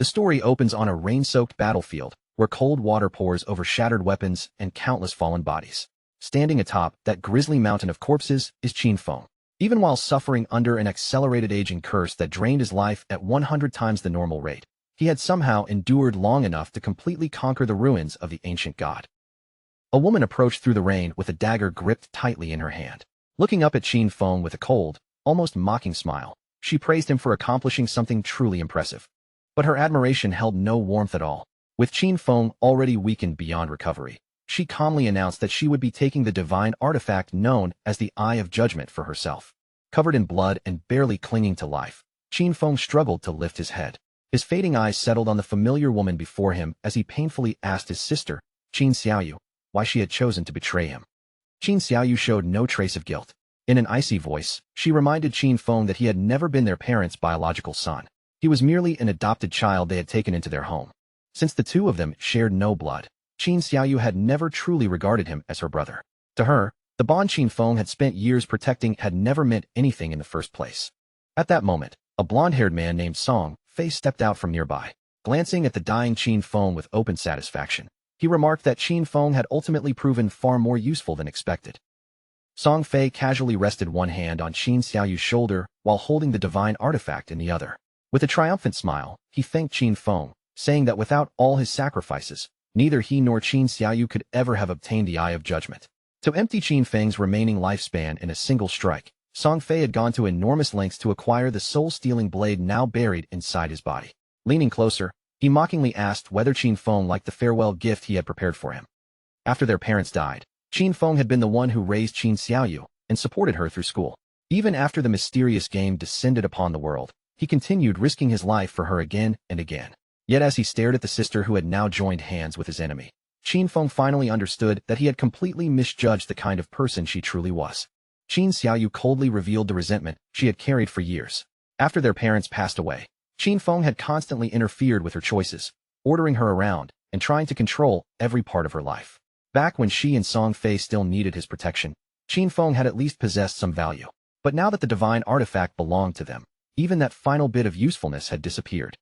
The story opens on a rain-soaked battlefield, where cold water pours over shattered weapons and countless fallen bodies. Standing atop that grisly mountain of corpses is Qin Feng. Even while suffering under an accelerated aging curse that drained his life at 100 times the normal rate, he had somehow endured long enough to completely conquer the ruins of the ancient god. A woman approached through the rain with a dagger gripped tightly in her hand. Looking up at Qin Feng with a cold, almost mocking smile, she praised him for accomplishing something truly impressive. But her admiration held no warmth at all. With Qin Feng already weakened beyond recovery, she calmly announced that she would be taking the divine artifact known as the Eye of Judgment for herself. Covered in blood and barely clinging to life, Qin Feng struggled to lift his head. His fading eyes settled on the familiar woman before him as he painfully asked his sister, Qin Xiaoyu, why she had chosen to betray him. Qin Xiaoyu showed no trace of guilt. In an icy voice, she reminded Qin Feng that he had never been their parents' biological son. He was merely an adopted child they had taken into their home. Since the two of them shared no blood, Qin Xiaoyu had never truly regarded him as her brother. To her, the bond Qin Feng had spent years protecting had never meant anything in the first place. At that moment, a blonde-haired man named Song Fei stepped out from nearby. Glancing at the dying Qin Feng with open satisfaction, he remarked that Qin Feng had ultimately proven far more useful than expected. Song Fei casually rested one hand on Qin Xiaoyu's shoulder while holding the divine artifact in the other. With a triumphant smile, he thanked Qin Feng, saying that without all his sacrifices, neither he nor Qin Xiaoyu could ever have obtained the Eye of Judgment. To empty Qin Feng's remaining lifespan in a single strike, Song Fei had gone to enormous lengths to acquire the soul-stealing blade now buried inside his body. Leaning closer, he mockingly asked whether Qin Feng liked the farewell gift he had prepared for him. After their parents died, Qin Feng had been the one who raised Qin Xiaoyu and supported her through school. Even after the mysterious game descended upon the world, he continued risking his life for her again and again. Yet as he stared at the sister who had now joined hands with his enemy, Qin Feng finally understood that he had completely misjudged the kind of person she truly was. Qin Xiaoyu coldly revealed the resentment she had carried for years. After their parents passed away, Qin Feng had constantly interfered with her choices, ordering her around and trying to control every part of her life. Back when she and Song Fei still needed his protection, Qin Feng had at least possessed some value. But now that the divine artifact belonged to them, even that final bit of usefulness had disappeared.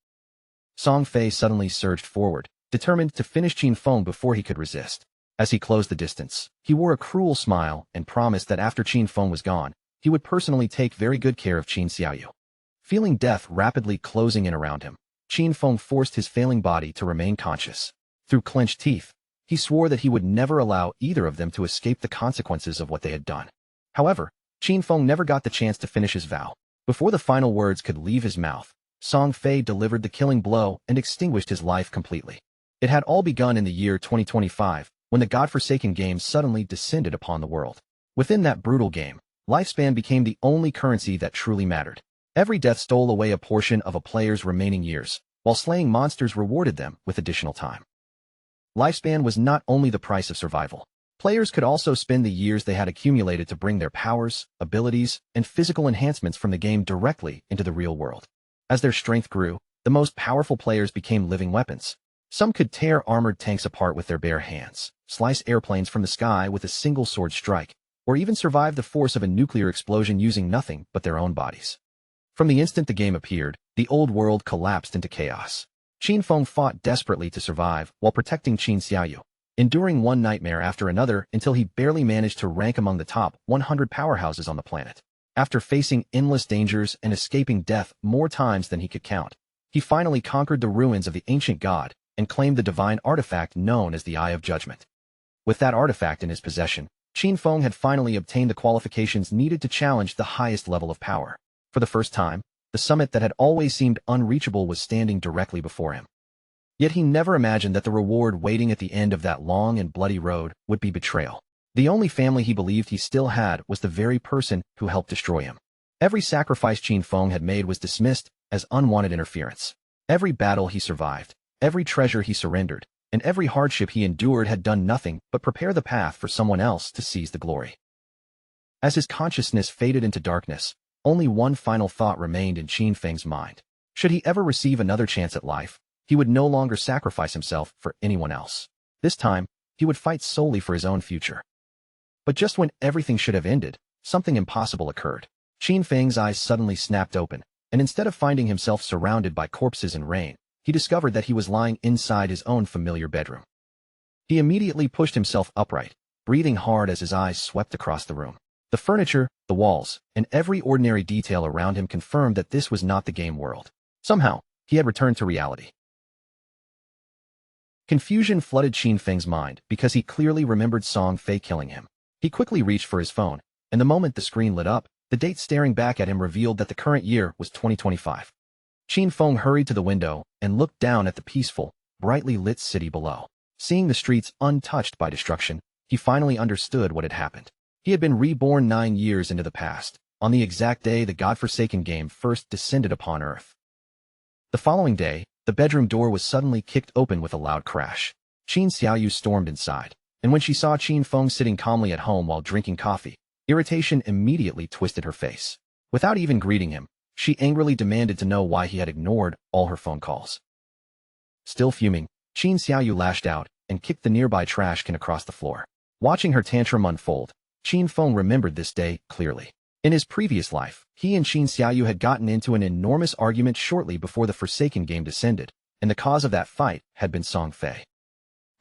Song Fei suddenly surged forward, determined to finish Qin Feng before he could resist. As he closed the distance, he wore a cruel smile and promised that after Qin Feng was gone, he would personally take very good care of Qin Xiaoyu. Feeling death rapidly closing in around him, Qin Feng forced his failing body to remain conscious. Through clenched teeth, he swore that he would never allow either of them to escape the consequences of what they had done. However, Qin Feng never got the chance to finish his vow. Before the final words could leave his mouth, Song Fei delivered the killing blow and extinguished his life completely. It had all begun in the year 2025, when the godforsaken game suddenly descended upon the world. Within that brutal game, lifespan became the only currency that truly mattered. Every death stole away a portion of a player's remaining years, while slaying monsters rewarded them with additional time. Lifespan was not only the price of survival. Players could also spend the years they had accumulated to bring their powers, abilities, and physical enhancements from the game directly into the real world. As their strength grew, the most powerful players became living weapons. Some could tear armored tanks apart with their bare hands, slice airplanes from the sky with a single sword strike, or even survive the force of a nuclear explosion using nothing but their own bodies. From the instant the game appeared, the old world collapsed into chaos. Qin Feng fought desperately to survive while protecting Qin Xiaoyu, enduring one nightmare after another until he barely managed to rank among the top 100 powerhouses on the planet. After facing endless dangers and escaping death more times than he could count, he finally conquered the ruins of the ancient god and claimed the divine artifact known as the Eye of Judgment. With that artifact in his possession, Qin Feng had finally obtained the qualifications needed to challenge the highest level of power. For the first time, the summit that had always seemed unreachable was standing directly before him. Yet he never imagined that the reward waiting at the end of that long and bloody road would be betrayal. The only family he believed he still had was the very person who helped destroy him. Every sacrifice Qin Feng had made was dismissed as unwanted interference. Every battle he survived, every treasure he surrendered, and every hardship he endured had done nothing but prepare the path for someone else to seize the glory. As his consciousness faded into darkness, only one final thought remained in Qin Feng's mind. Should he ever receive another chance at life, he would no longer sacrifice himself for anyone else. This time, he would fight solely for his own future. But just when everything should have ended, something impossible occurred. Qin Feng's eyes suddenly snapped open, and instead of finding himself surrounded by corpses and rain, he discovered that he was lying inside his own familiar bedroom. He immediately pushed himself upright, breathing hard as his eyes swept across the room. The furniture, the walls, and every ordinary detail around him confirmed that this was not the game world. Somehow, he had returned to reality. Confusion flooded Qin Feng's mind because he clearly remembered Song Fei killing him. He quickly reached for his phone, and the moment the screen lit up, the date staring back at him revealed that the current year was 2025. Qin Feng hurried to the window and looked down at the peaceful, brightly lit city below. Seeing the streets untouched by destruction, he finally understood what had happened. He had been reborn 9 years into the past, on the exact day the godforsaken game first descended upon Earth. The following day, the bedroom door was suddenly kicked open with a loud crash. Qin Xiaoyu stormed inside, and when she saw Qin Feng sitting calmly at home while drinking coffee, irritation immediately twisted her face. Without even greeting him, she angrily demanded to know why he had ignored all her phone calls. Still fuming, Qin Xiaoyu lashed out and kicked the nearby trash can across the floor. Watching her tantrum unfold, Qin Feng remembered this day clearly. In his previous life, he and Qin Xiaoyu had gotten into an enormous argument shortly before the Forsaken game descended, and the cause of that fight had been Song Fei.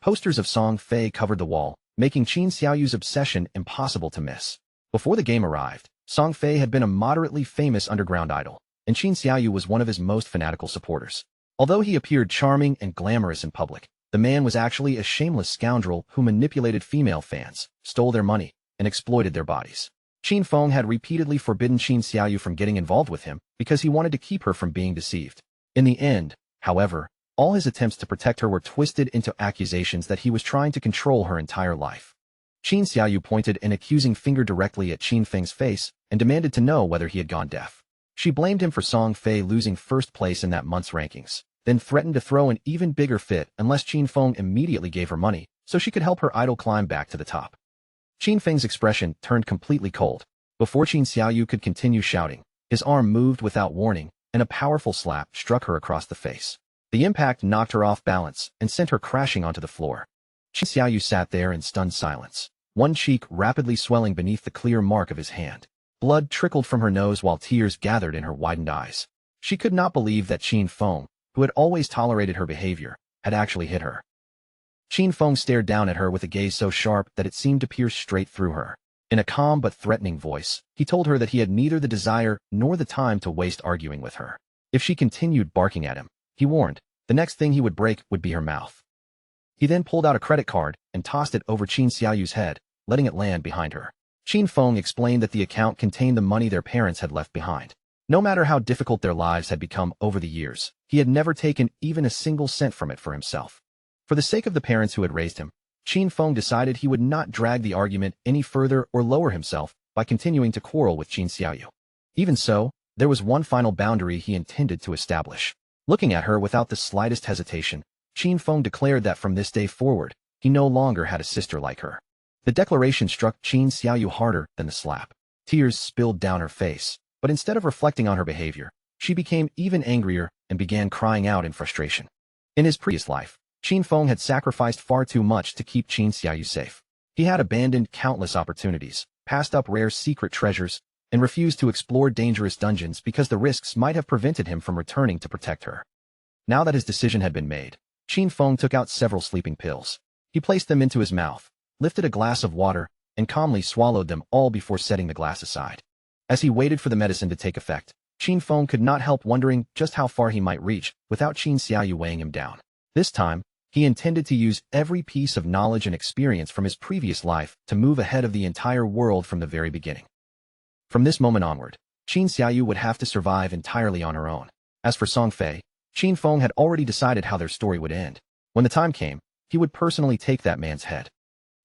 Posters of Song Fei covered the wall, making Qin Xiaoyu's obsession impossible to miss. Before the game arrived, Song Fei had been a moderately famous underground idol, and Qin Xiaoyu was one of his most fanatical supporters. Although he appeared charming and glamorous in public, the man was actually a shameless scoundrel who manipulated female fans, stole their money, and exploited their bodies. Qin Feng had repeatedly forbidden Qin Xiaoyu from getting involved with him because he wanted to keep her from being deceived. In the end, however, all his attempts to protect her were twisted into accusations that he was trying to control her entire life. Qin Xiaoyu pointed an accusing finger directly at Qin Feng's face and demanded to know whether he had gone deaf. She blamed him for Song Fei losing first place in that month's rankings, then threatened to throw an even bigger fit unless Qin Feng immediately gave her money so she could help her idol climb back to the top. Qin Feng's expression turned completely cold. Before Qin Xiaoyu could continue shouting, his arm moved without warning, and a powerful slap struck her across the face. The impact knocked her off balance and sent her crashing onto the floor. Qin Xiaoyu sat there in stunned silence, one cheek rapidly swelling beneath the clear mark of his hand. Blood trickled from her nose while tears gathered in her widened eyes. She could not believe that Qin Feng, who had always tolerated her behavior, had actually hit her. Qin Feng stared down at her with a gaze so sharp that it seemed to pierce straight through her. In a calm but threatening voice, he told her that he had neither the desire nor the time to waste arguing with her. If she continued barking at him, he warned, the next thing he would break would be her mouth. He then pulled out a credit card and tossed it over Qin Xiaoyu's head, letting it land behind her. Qin Feng explained that the account contained the money their parents had left behind. No matter how difficult their lives had become over the years, he had never taken even a single cent from it for himself. For the sake of the parents who had raised him, Qin Feng decided he would not drag the argument any further or lower himself by continuing to quarrel with Qin Xiaoyu. Even so, there was one final boundary he intended to establish. Looking at her without the slightest hesitation, Qin Feng declared that from this day forward, he no longer had a sister like her. The declaration struck Qin Xiaoyu harder than the slap. Tears spilled down her face, but instead of reflecting on her behavior, she became even angrier and began crying out in frustration. In his previous life, Qin Feng had sacrificed far too much to keep Qin Xiaoyu safe. He had abandoned countless opportunities, passed up rare secret treasures, and refused to explore dangerous dungeons because the risks might have prevented him from returning to protect her. Now that his decision had been made, Qin Feng took out several sleeping pills. He placed them into his mouth, lifted a glass of water, and calmly swallowed them all before setting the glass aside. As he waited for the medicine to take effect, Qin Feng could not help wondering just how far he might reach without Qin Xiaoyu weighing him down. This time, he intended to use every piece of knowledge and experience from his previous life to move ahead of the entire world from the very beginning. From this moment onward, Qin Xiaoyu would have to survive entirely on her own. As for Song Fei, Qin Feng had already decided how their story would end. When the time came, he would personally take that man's head.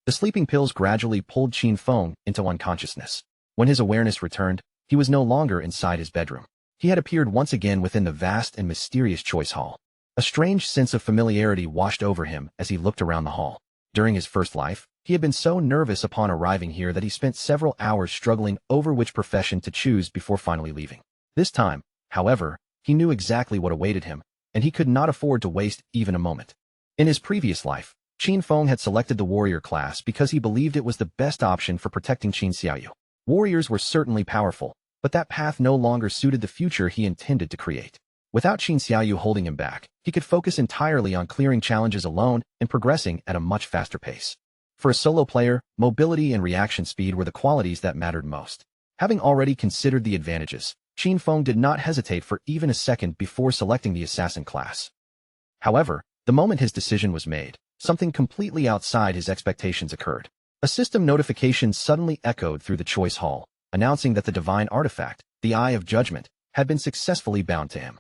The sleeping pills gradually pulled Qin Feng into unconsciousness. When his awareness returned, he was no longer inside his bedroom. He had appeared once again within the vast and mysterious choice hall. A strange sense of familiarity washed over him as he looked around the hall. During his first life, he had been so nervous upon arriving here that he spent several hours struggling over which profession to choose before finally leaving. This time, however, he knew exactly what awaited him, and he could not afford to waste even a moment. In his previous life, Qin Feng had selected the warrior class because he believed it was the best option for protecting Qin Xiaoyu. Warriors were certainly powerful, but that path no longer suited the future he intended to create. Without Qin Xiaoyu holding him back, he could focus entirely on clearing challenges alone and progressing at a much faster pace. For a solo player, mobility and reaction speed were the qualities that mattered most. Having already considered the advantages, Qin Feng did not hesitate for even a second before selecting the assassin class. However, the moment his decision was made, something completely outside his expectations occurred. A system notification suddenly echoed through the choice hall, announcing that the divine artifact, the Eye of Judgment, had been successfully bound to him.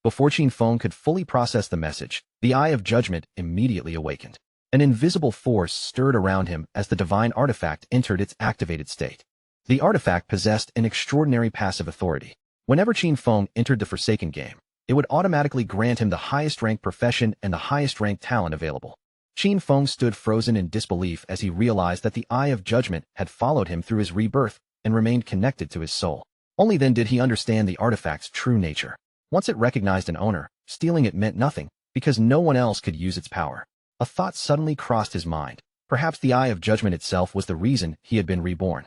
Before Qin Feng could fully process the message, the Eye of Judgment immediately awakened. An invisible force stirred around him as the divine artifact entered its activated state. The artifact possessed an extraordinary passive authority. Whenever Qin Feng entered the Forsaken game, it would automatically grant him the highest rank profession and the highest rank talent available. Qin Feng stood frozen in disbelief as he realized that the Eye of Judgment had followed him through his rebirth and remained connected to his soul. Only then did he understand the artifact's true nature. Once it recognized an owner, stealing it meant nothing, because no one else could use its power. A thought suddenly crossed his mind. Perhaps the Eye of Judgment itself was the reason he had been reborn.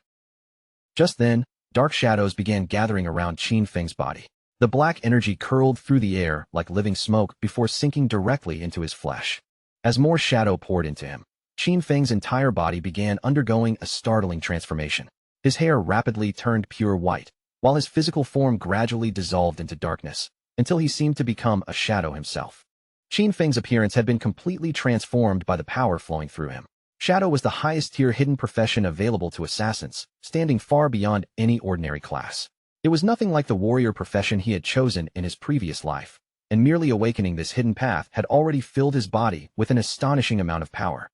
Just then, dark shadows began gathering around Qin Feng's body. The black energy curled through the air like living smoke before sinking directly into his flesh. As more shadow poured into him, Qin Feng's entire body began undergoing a startling transformation. His hair rapidly turned pure white, while his physical form gradually dissolved into darkness, until he seemed to become a shadow himself. Qin Feng's appearance had been completely transformed by the power flowing through him. Shadow was the highest-tier hidden profession available to assassins, standing far beyond any ordinary class. It was nothing like the warrior profession he had chosen in his previous life, and merely awakening this hidden path had already filled his body with an astonishing amount of power.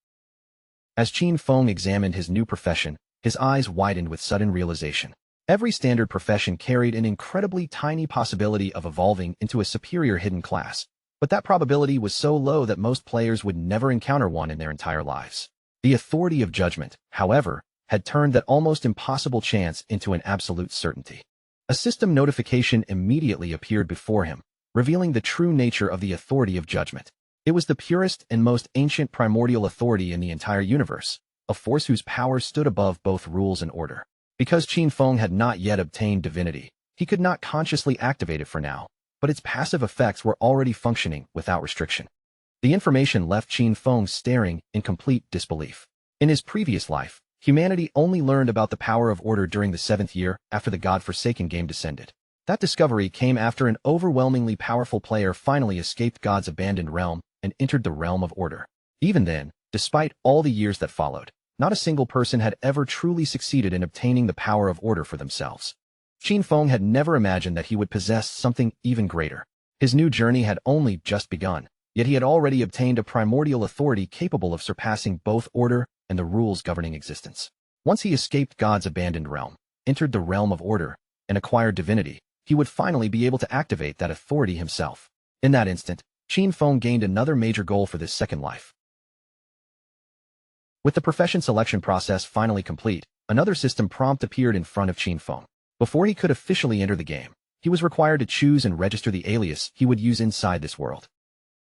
As Qin Feng examined his new profession, his eyes widened with sudden realization. Every standard profession carried an incredibly tiny possibility of evolving into a superior hidden class, but that probability was so low that most players would never encounter one in their entire lives. The authority of judgment, however, had turned that almost impossible chance into an absolute certainty. A system notification immediately appeared before him, revealing the true nature of the authority of judgment. It was the purest and most ancient primordial authority in the entire universe, a force whose power stood above both rules and order. Because Qin Feng had not yet obtained divinity, he could not consciously activate it for now, but its passive effects were already functioning without restriction. The information left Qin Feng staring in complete disbelief. In his previous life, humanity only learned about the power of order during the 7th year after the God-forsaken game descended. That discovery came after an overwhelmingly powerful player finally escaped God's abandoned realm and entered the realm of order. Even then, despite all the years that followed, not a single person had ever truly succeeded in obtaining the power of order for themselves. Qin Feng had never imagined that he would possess something even greater. His new journey had only just begun, yet he had already obtained a primordial authority capable of surpassing both order and the rules governing existence. Once he escaped God's abandoned realm, entered the realm of order, and acquired divinity, he would finally be able to activate that authority himself. In that instant, Qin Feng gained another major goal for this second life. With the profession selection process finally complete, another system prompt appeared in front of Qin Feng. Before he could officially enter the game, he was required to choose and register the alias he would use inside this world.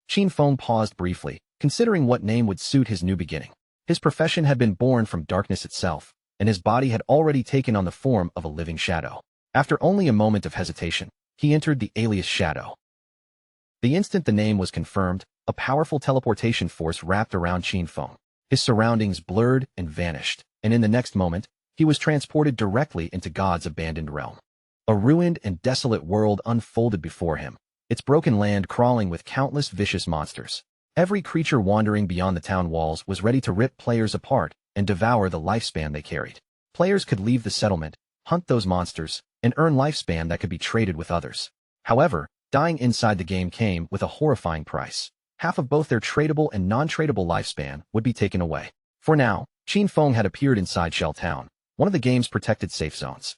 Qin Feng paused briefly, considering what name would suit his new beginning. His profession had been born from darkness itself, and his body had already taken on the form of a living shadow. After only a moment of hesitation, he entered the alias Shadow. The instant the name was confirmed, a powerful teleportation force wrapped around Qin Feng. His surroundings blurred and vanished, and in the next moment, he was transported directly into God's abandoned realm. A ruined and desolate world unfolded before him, its broken land crawling with countless vicious monsters. Every creature wandering beyond the town walls was ready to rip players apart and devour the lifespan they carried. Players could leave the settlement, hunt those monsters, and earn lifespan that could be traded with others. However, dying inside the game came with a horrifying price. Half of both their tradable and non-tradable lifespan would be taken away. For now, Qin Feng had appeared inside Shell Town, one of the game's protected safe zones.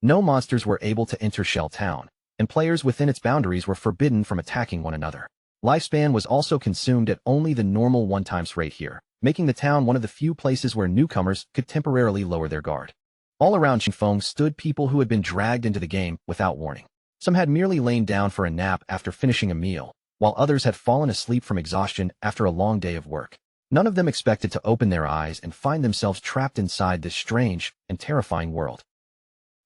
No monsters were able to enter Shell Town, and players within its boundaries were forbidden from attacking one another. Lifespan was also consumed at only the normal 1x rate here, making the town one of the few places where newcomers could temporarily lower their guard. All around Qin Feng stood people who had been dragged into the game without warning. Some had merely lain down for a nap after finishing a meal, while others had fallen asleep from exhaustion after a long day of work. None of them expected to open their eyes and find themselves trapped inside this strange and terrifying world.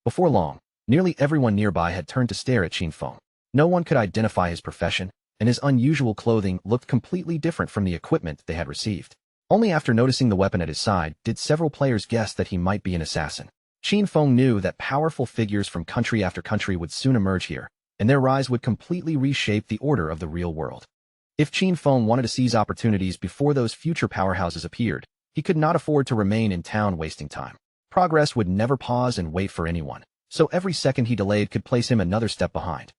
Before long, nearly everyone nearby had turned to stare at Qin Feng. No one could identify his profession, and his unusual clothing looked completely different from the equipment they had received. Only after noticing the weapon at his side did several players guess that he might be an assassin. Qin Feng knew that powerful figures from country after country would soon emerge here, and their rise would completely reshape the order of the real world. If Qin Feng wanted to seize opportunities before those future powerhouses appeared, he could not afford to remain in town wasting time. Progress would never pause and wait for anyone, so every second he delayed could place him another step behind.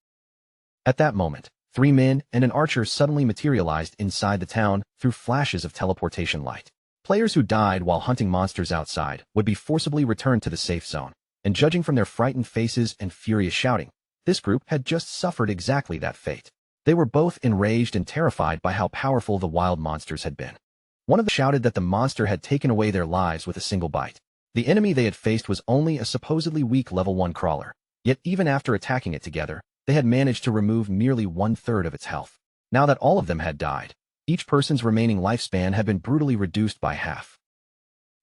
At that moment, 3 men and an archer suddenly materialized inside the town through flashes of teleportation light. Players who died while hunting monsters outside would be forcibly returned to the safe zone, and judging from their frightened faces and furious shouting, this group had just suffered exactly that fate. They were both enraged and terrified by how powerful the wild monsters had been. One of them shouted that the monster had taken away their lives with a single bite. The enemy they had faced was only a supposedly weak level 1 crawler, yet even after attacking it together, they had managed to remove nearly 1/3 of its health. Now that all of them had died, each person's remaining lifespan had been brutally reduced by half.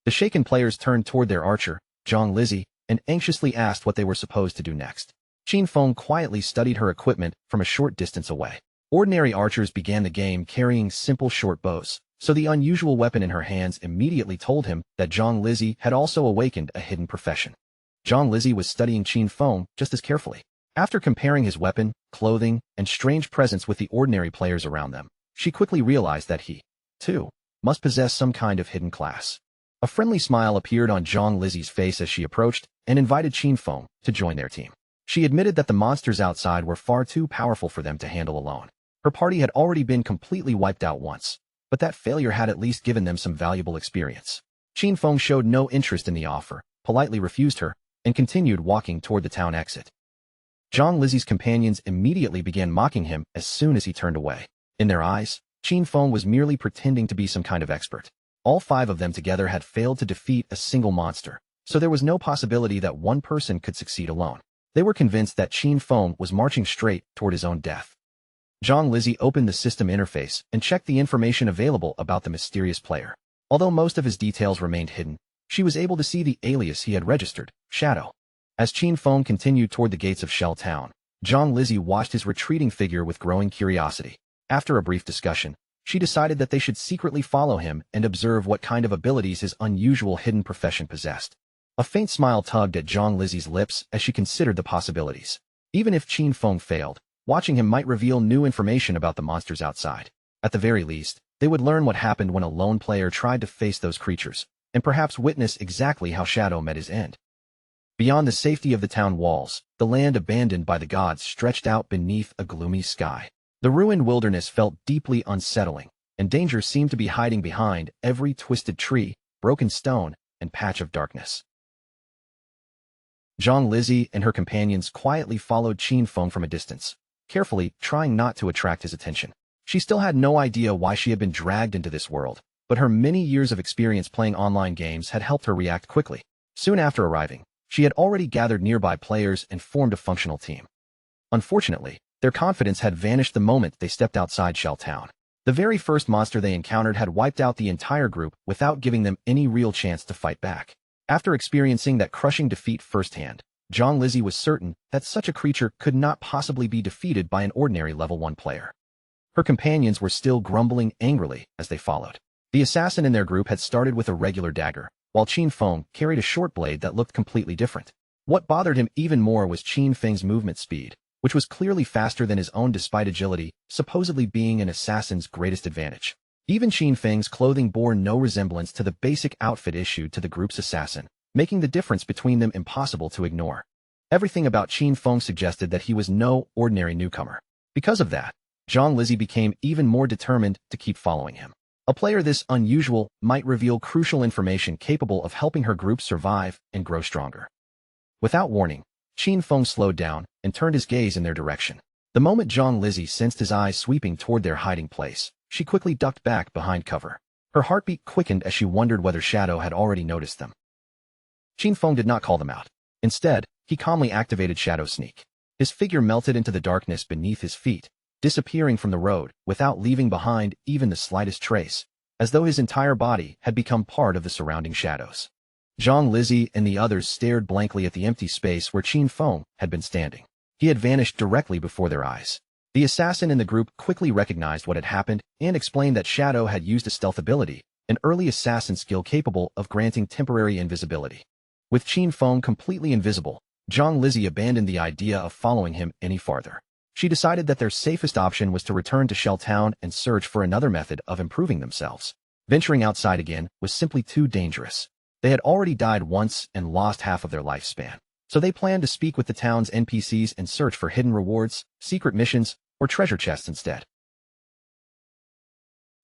The shaken players turned toward their archer, Zhang Lizzie, and anxiously asked what they were supposed to do next. Qin Feng quietly studied her equipment from a short distance away. Ordinary archers began the game carrying simple short bows, so the unusual weapon in her hands immediately told him that Zhang Lizzie had also awakened a hidden profession. Zhang Lizzie was studying Qin Feng just as carefully. After comparing his weapon, clothing, and strange presence with the ordinary players around them, she quickly realized that he, too, must possess some kind of hidden class. A friendly smile appeared on Zhang Lizzie's face as she approached and invited Qin Feng to join their team. She admitted that the monsters outside were far too powerful for them to handle alone. Her party had already been completely wiped out once, but that failure had at least given them some valuable experience. Qin Feng showed no interest in the offer, politely refused her, and continued walking toward the town exit. Zhang Lizzie's companions immediately began mocking him as soon as he turned away. In their eyes, Qin Feng was merely pretending to be some kind of expert. All 5 of them together had failed to defeat a single monster, so there was no possibility that one person could succeed alone. They were convinced that Qin Feng was marching straight toward his own death. Zhang Lizzie opened the system interface and checked the information available about the mysterious player. Although most of his details remained hidden, she was able to see the alias he had registered, Shadow. As Qin Feng continued toward the gates of Shell Town, Zhang Lizzie watched his retreating figure with growing curiosity. After a brief discussion, she decided that they should secretly follow him and observe what kind of abilities his unusual hidden profession possessed. A faint smile tugged at Zhang Lizzie's lips as she considered the possibilities. Even if Qin Feng failed, watching him might reveal new information about the monsters outside. At the very least, they would learn what happened when a lone player tried to face those creatures, and perhaps witness exactly how Shadow met his end. Beyond the safety of the town walls, the land abandoned by the gods stretched out beneath a gloomy sky. The ruined wilderness felt deeply unsettling, and danger seemed to be hiding behind every twisted tree, broken stone, and patch of darkness. Zhang Lizzie and her companions quietly followed Qin Feng from a distance, carefully trying not to attract his attention. She still had no idea why she had been dragged into this world, but her many years of experience playing online games had helped her react quickly. Soon after arriving, she had already gathered nearby players and formed a functional team. Unfortunately, their confidence had vanished the moment they stepped outside Shell Town. The very first monster they encountered had wiped out the entire group without giving them any real chance to fight back. After experiencing that crushing defeat firsthand, Zhang Lizzie was certain that such a creature could not possibly be defeated by an ordinary level 1 player. Her companions were still grumbling angrily as they followed. The assassin in their group had started with a regular dagger, while Qin Feng carried a short blade that looked completely different. What bothered him even more was Qin Feng's movement speed, which was clearly faster than his own despite agility, supposedly being an assassin's greatest advantage. Even Qin Feng's clothing bore no resemblance to the basic outfit issued to the group's assassin, making the difference between them impossible to ignore. Everything about Qin Feng suggested that he was no ordinary newcomer. Because of that, Zhang Lizzie became even more determined to keep following him. A player this unusual might reveal crucial information capable of helping her group survive and grow stronger. Without warning, Qin Feng slowed down and turned his gaze in their direction. The moment Zhang Lizzie sensed his eyes sweeping toward their hiding place, she quickly ducked back behind cover. Her heartbeat quickened as she wondered whether Shadow had already noticed them. Qin Feng did not call them out. Instead, he calmly activated Shadow Sneak. His figure melted into the darkness beneath his feet, disappearing from the road without leaving behind even the slightest trace, as though his entire body had become part of the surrounding shadows. Zhang Lizzie and the others stared blankly at the empty space where Qin Feng had been standing. He had vanished directly before their eyes. The assassin in the group quickly recognized what had happened and explained that Shadow had used a stealth ability, an early assassin skill capable of granting temporary invisibility. With Qin Feng completely invisible, Zhang Lizzie abandoned the idea of following him any farther. She decided that their safest option was to return to Shell Town and search for another method of improving themselves. Venturing outside again was simply too dangerous. They had already died once and lost half of their lifespan. So they planned to speak with the town's NPCs and search for hidden rewards, secret missions, or treasure chests instead.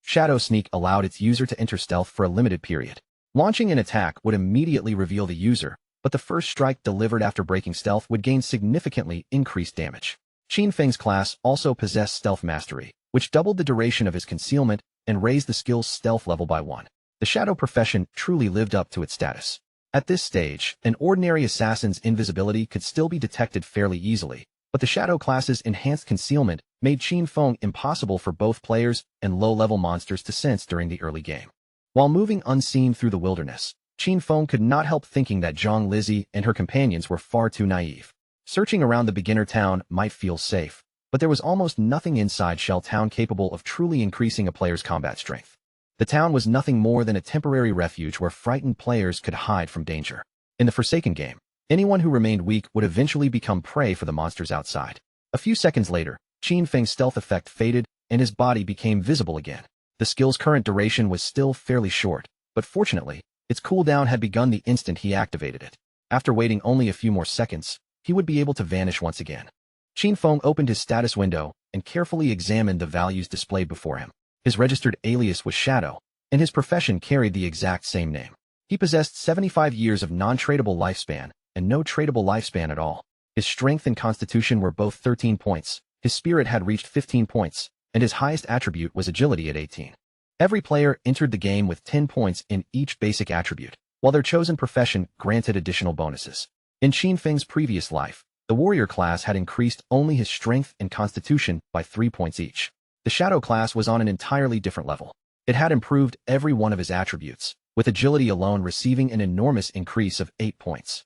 Shadow Sneak allowed its user to enter stealth for a limited period. Launching an attack would immediately reveal the user, but the first strike delivered after breaking stealth would gain significantly increased damage. Qin Feng's class also possessed Stealth Mastery, which doubled the duration of his concealment and raised the skill's stealth level by 1. The shadow profession truly lived up to its status. At this stage, an ordinary assassin's invisibility could still be detected fairly easily, but the shadow class's enhanced concealment made Qin Feng impossible for both players and low-level monsters to sense during the early game. While moving unseen through the wilderness, Qin Feng could not help thinking that Zhang Lizzie and her companions were far too naive. Searching around the beginner town might feel safe, but there was almost nothing inside Shell Town capable of truly increasing a player's combat strength. The town was nothing more than a temporary refuge where frightened players could hide from danger. In the Forsaken game, anyone who remained weak would eventually become prey for the monsters outside. A few seconds later, Qin Feng's stealth effect faded and his body became visible again. The skill's current duration was still fairly short, but fortunately, its cooldown had begun the instant he activated it. After waiting only a few more seconds, he would be able to vanish once again. Qin Feng opened his status window and carefully examined the values displayed before him. His registered alias was Shadow, and his profession carried the exact same name. He possessed 75 years of non-tradable lifespan and no tradable lifespan at all. His strength and constitution were both 13 points, his spirit had reached 15 points, and his highest attribute was agility at 18. Every player entered the game with 10 points in each basic attribute, while their chosen profession granted additional bonuses. In Qin Feng's previous life, the warrior class had increased only his strength and constitution by 3 points each. The shadow class was on an entirely different level. It had improved every one of his attributes, with agility alone receiving an enormous increase of 8 points.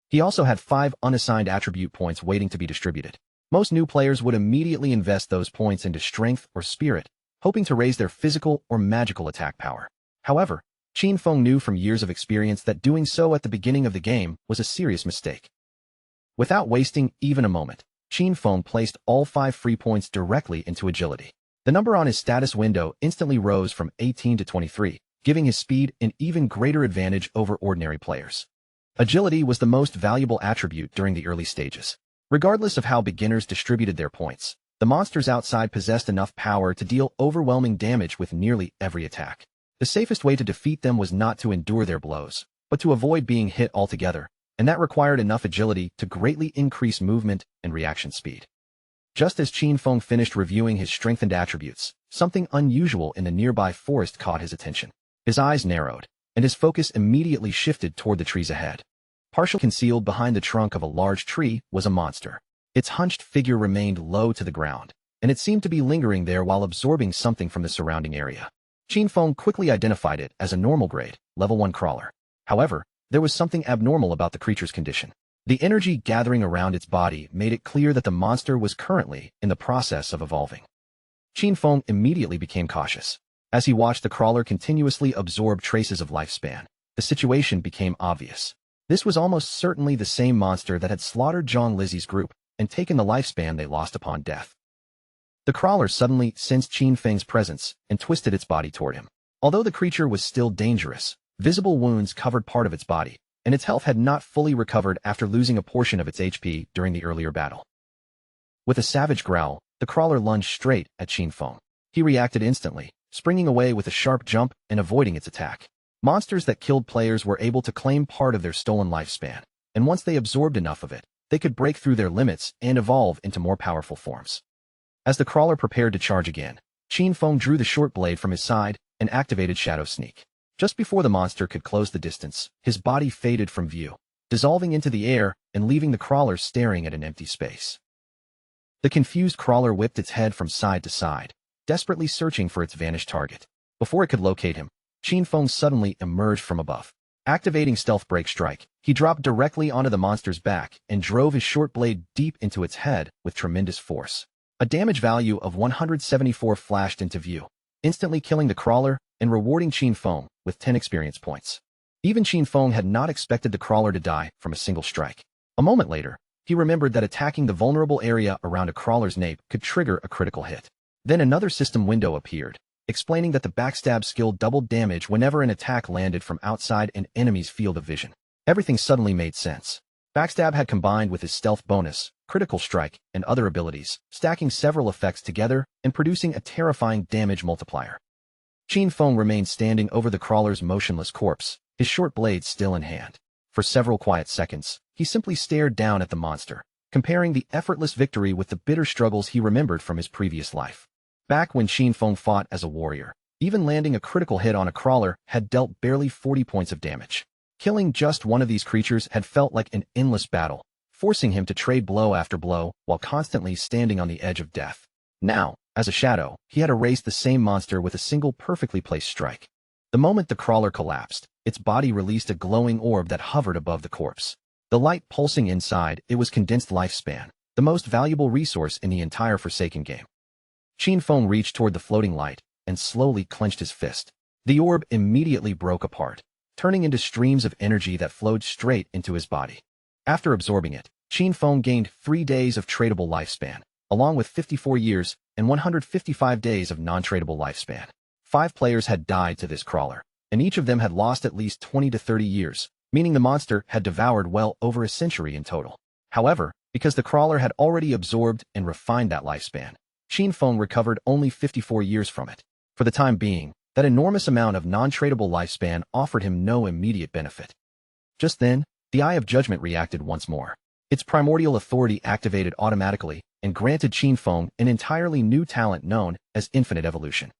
He also had 5 unassigned attribute points waiting to be distributed. Most new players would immediately invest those points into strength or spirit, hoping to raise their physical or magical attack power. However, Qin Feng knew from years of experience that doing so at the beginning of the game was a serious mistake. Without wasting even a moment, Qin Feng placed all 5 free points directly into agility. The number on his status window instantly rose from 18 to 23, giving his speed an even greater advantage over ordinary players. Agility was the most valuable attribute during the early stages. Regardless of how beginners distributed their points, the monsters outside possessed enough power to deal overwhelming damage with nearly every attack. The safest way to defeat them was not to endure their blows, but to avoid being hit altogether, and that required enough agility to greatly increase movement and reaction speed. Just as Qin Feng finished reviewing his strengthened attributes, something unusual in the nearby forest caught his attention. His eyes narrowed, and his focus immediately shifted toward the trees ahead. Partially concealed behind the trunk of a large tree was a monster. Its hunched figure remained low to the ground, and it seemed to be lingering there while absorbing something from the surrounding area. Qin Feng quickly identified it as a normal grade, level 1 crawler. However, there was something abnormal about the creature's condition. The energy gathering around its body made it clear that the monster was currently in the process of evolving. Qin Feng immediately became cautious. As he watched the crawler continuously absorb traces of lifespan, the situation became obvious. This was almost certainly the same monster that had slaughtered Zhang Lizzie's group and taken the lifespan they lost upon death. The crawler suddenly sensed Qin Feng's presence and twisted its body toward him. Although the creature was still dangerous, visible wounds covered part of its body, and its health had not fully recovered after losing a portion of its HP during the earlier battle. With a savage growl, the crawler lunged straight at Qin Feng. He reacted instantly, springing away with a sharp jump and avoiding its attack. Monsters that killed players were able to claim part of their stolen lifespan, and once they absorbed enough of it, they could break through their limits and evolve into more powerful forms. As the crawler prepared to charge again, Qin Feng drew the short blade from his side and activated Shadow Sneak. Just before the monster could close the distance, his body faded from view, dissolving into the air and leaving the crawler staring at an empty space. The confused crawler whipped its head from side to side, desperately searching for its vanished target. Before it could locate him, Qin Feng suddenly emerged from above. Activating Stealth Break Strike, he dropped directly onto the monster's back and drove his short blade deep into its head with tremendous force. A damage value of 174 flashed into view, instantly killing the crawler and rewarding Qin Feng with 10 experience points. Even Qin Feng had not expected the crawler to die from a single strike. A moment later, he remembered that attacking the vulnerable area around a crawler's nape could trigger a critical hit. Then another system window appeared, explaining that the backstab skill doubled damage whenever an attack landed from outside an enemy's field of vision. Everything suddenly made sense. Backstab had combined with his stealth bonus, critical strike, and other abilities, stacking several effects together and producing a terrifying damage multiplier. Qin Feng remained standing over the crawler's motionless corpse, his short blade still in hand. For several quiet seconds, he simply stared down at the monster, comparing the effortless victory with the bitter struggles he remembered from his previous life. Back when Qin Feng fought as a warrior, even landing a critical hit on a crawler had dealt barely 40 points of damage. Killing just one of these creatures had felt like an endless battle, forcing him to trade blow after blow while constantly standing on the edge of death. Now, as a shadow, he had erased the same monster with a single perfectly placed strike. The moment the crawler collapsed, its body released a glowing orb that hovered above the corpse. The light pulsing inside it was condensed lifespan, the most valuable resource in the entire Forsaken game. Qin Feng reached toward the floating light and slowly clenched his fist. The orb immediately broke apart, turning into streams of energy that flowed straight into his body. After absorbing it, Qin Feng gained 3 days of tradable lifespan, along with 54 years and 155 days of non-tradable lifespan. 5 players had died to this crawler, and each of them had lost at least 20 to 30 years, meaning the monster had devoured well over a century in total. However, because the crawler had already absorbed and refined that lifespan, Qin Feng recovered only 54 years from it. For the time being, that enormous amount of non-tradable lifespan offered him no immediate benefit. Just then, the Eye of Judgment reacted once more. Its primordial authority activated automatically and granted Qin Feng an entirely new talent known as Infinite Evolution.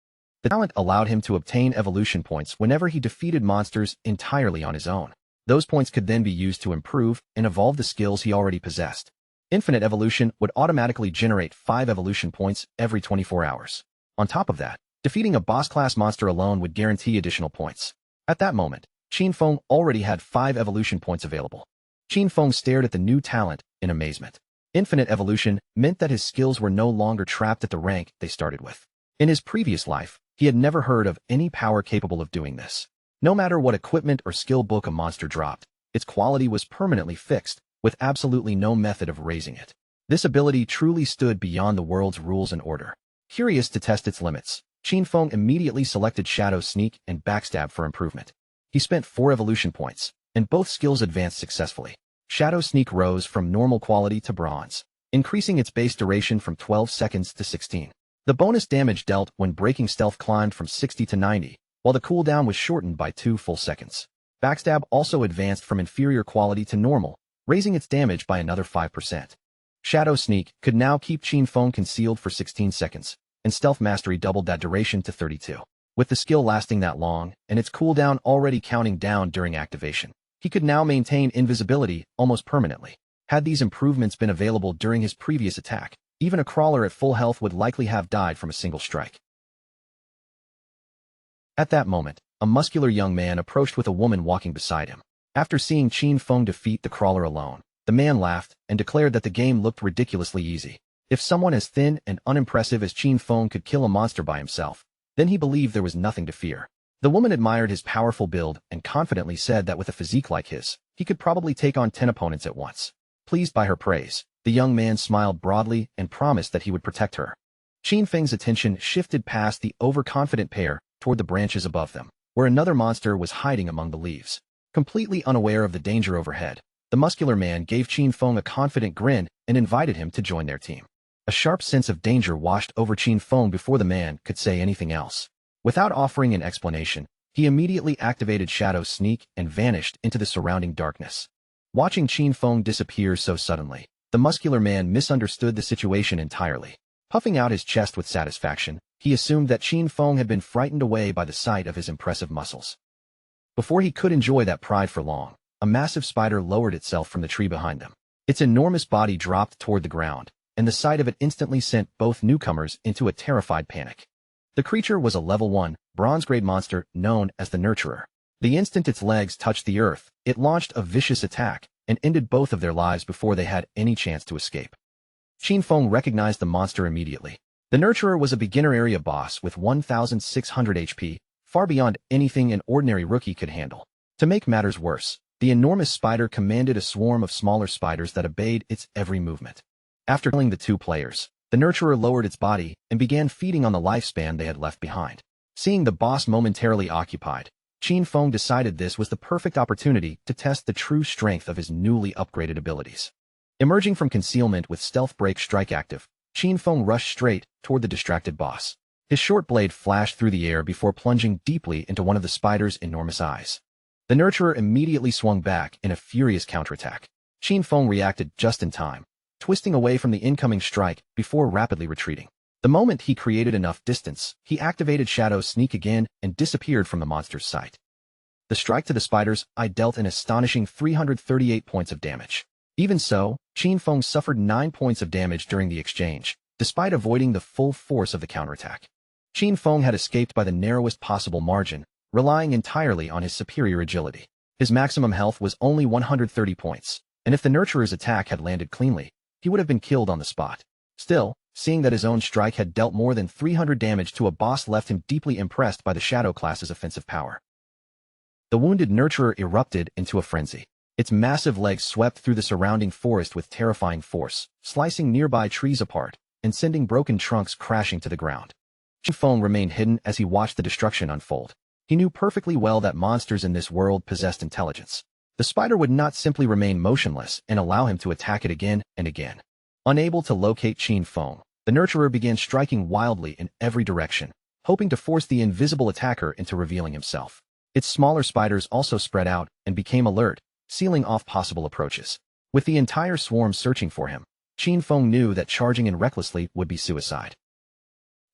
The talent allowed him to obtain evolution points whenever he defeated monsters entirely on his own. Those points could then be used to improve and evolve the skills he already possessed. Infinite Evolution would automatically generate 5 evolution points every 24 hours. On top of that, defeating a boss-class monster alone would guarantee additional points. At that moment, Qin Feng already had 5 evolution points available. Qin Feng stared at the new talent in amazement. Infinite Evolution meant that his skills were no longer trapped at the rank they started with. In his previous life, he had never heard of any power capable of doing this. No matter what equipment or skill book a monster dropped, its quality was permanently fixed, with absolutely no method of raising it. This ability truly stood beyond the world's rules and order. Curious to test its limits, Qin Feng immediately selected Shadow Sneak and Backstab for improvement. He spent 4 evolution points, and both skills advanced successfully. Shadow Sneak rose from normal quality to bronze, increasing its base duration from 12 seconds to 16. The bonus damage dealt when breaking stealth climbed from 60 to 90, while the cooldown was shortened by 2 full seconds. Backstab also advanced from inferior quality to normal, raising its damage by another 5%. Shadow Sneak could now keep Qin Feng concealed for 16 seconds, and Stealth Mastery doubled that duration to 32. With the skill lasting that long, and its cooldown already counting down during activation, he could now maintain invisibility almost permanently. Had these improvements been available during his previous attack, even a crawler at full health would likely have died from a single strike. At that moment, a muscular young man approached with a woman walking beside him. After seeing Qin Feng defeat the crawler alone, the man laughed and declared that the game looked ridiculously easy. If someone as thin and unimpressive as Qin Feng could kill a monster by himself, then he believed there was nothing to fear. The woman admired his powerful build and confidently said that with a physique like his, he could probably take on 10 opponents at once. Pleased by her praise, the young man smiled broadly and promised that he would protect her. Qin Feng's attention shifted past the overconfident pair toward the branches above them, where another monster was hiding among the leaves. Completely unaware of the danger overhead, the muscular man gave Qin Feng a confident grin and invited him to join their team. A sharp sense of danger washed over Qin Feng before the man could say anything else. Without offering an explanation, he immediately activated Shadow Sneak and vanished into the surrounding darkness. Watching Qin Feng disappear so suddenly, the muscular man misunderstood the situation entirely. Puffing out his chest with satisfaction, he assumed that Qin Feng had been frightened away by the sight of his impressive muscles. Before he could enjoy that pride for long, a massive spider lowered itself from the tree behind them. Its enormous body dropped toward the ground, and the sight of it instantly sent both newcomers into a terrified panic. The creature was a level 1, bronze-grade monster known as the Nurturer. The instant its legs touched the earth, it launched a vicious attack and ended both of their lives before they had any chance to escape. Qin Feng recognized the monster immediately. The Nurturer was a beginner area boss with 1,600 HP, far beyond anything an ordinary rookie could handle. To make matters worse, the enormous spider commanded a swarm of smaller spiders that obeyed its every movement. After killing the two players, the Nurturer lowered its body and began feeding on the lifespan they had left behind. Seeing the boss momentarily occupied, Qin Feng decided this was the perfect opportunity to test the true strength of his newly upgraded abilities. Emerging from concealment with Stealth Break Strike active, Qin Feng rushed straight toward the distracted boss. His short blade flashed through the air before plunging deeply into one of the spider's enormous eyes. The Nurturer immediately swung back in a furious counterattack. Qin Feng reacted just in time, twisting away from the incoming strike before rapidly retreating. The moment he created enough distance, he activated Shadow Sneak again and disappeared from the monster's sight. The strike to the spider's eye dealt an astonishing 338 points of damage. Even so, Qin Feng suffered 9 points of damage during the exchange, despite avoiding the full force of the counterattack. Qin Feng had escaped by the narrowest possible margin, relying entirely on his superior agility. His maximum health was only 130 points, and if the Nurturer's attack had landed cleanly, he would have been killed on the spot. Still, seeing that his own strike had dealt more than 300 damage to a boss left him deeply impressed by the Shadow class's offensive power. The wounded Nurturer erupted into a frenzy. Its massive legs swept through the surrounding forest with terrifying force, slicing nearby trees apart and sending broken trunks crashing to the ground. Qin Feng remained hidden as he watched the destruction unfold. He knew perfectly well that monsters in this world possessed intelligence. The spider would not simply remain motionless and allow him to attack it again and again. Unable to locate Qin Feng, the Nurturer began striking wildly in every direction, hoping to force the invisible attacker into revealing himself. Its smaller spiders also spread out and became alert, sealing off possible approaches. With the entire swarm searching for him, Qin Feng knew that charging in recklessly would be suicide.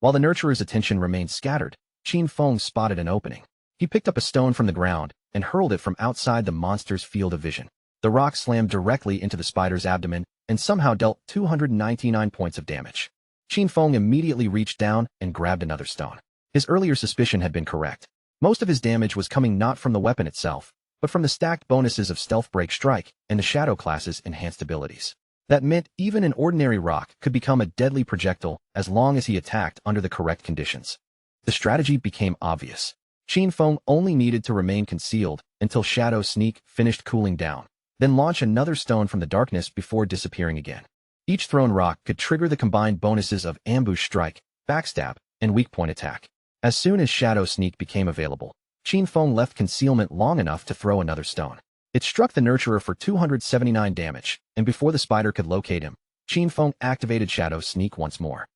While the Nurturer's attention remained scattered, Qin Feng spotted an opening. He picked up a stone from the ground and hurled it from outside the monster's field of vision. The rock slammed directly into the spider's abdomen and somehow dealt 299 points of damage. Qin Feng immediately reached down and grabbed another stone. His earlier suspicion had been correct. Most of his damage was coming not from the weapon itself, but from the stacked bonuses of Stealth Break Strike and the Shadow class's enhanced abilities. That meant even an ordinary rock could become a deadly projectile as long as he attacked under the correct conditions. The strategy became obvious. Qin Feng only needed to remain concealed until Shadow Sneak finished cooling down, then launch another stone from the darkness before disappearing again. Each thrown rock could trigger the combined bonuses of Ambush Strike, Backstab, and Weak Point Attack. As soon as Shadow Sneak became available, Qin Feng left concealment long enough to throw another stone. It struck the Nurturer for 279 damage, and before the spider could locate him, Qin Feng activated Shadow Sneak once more.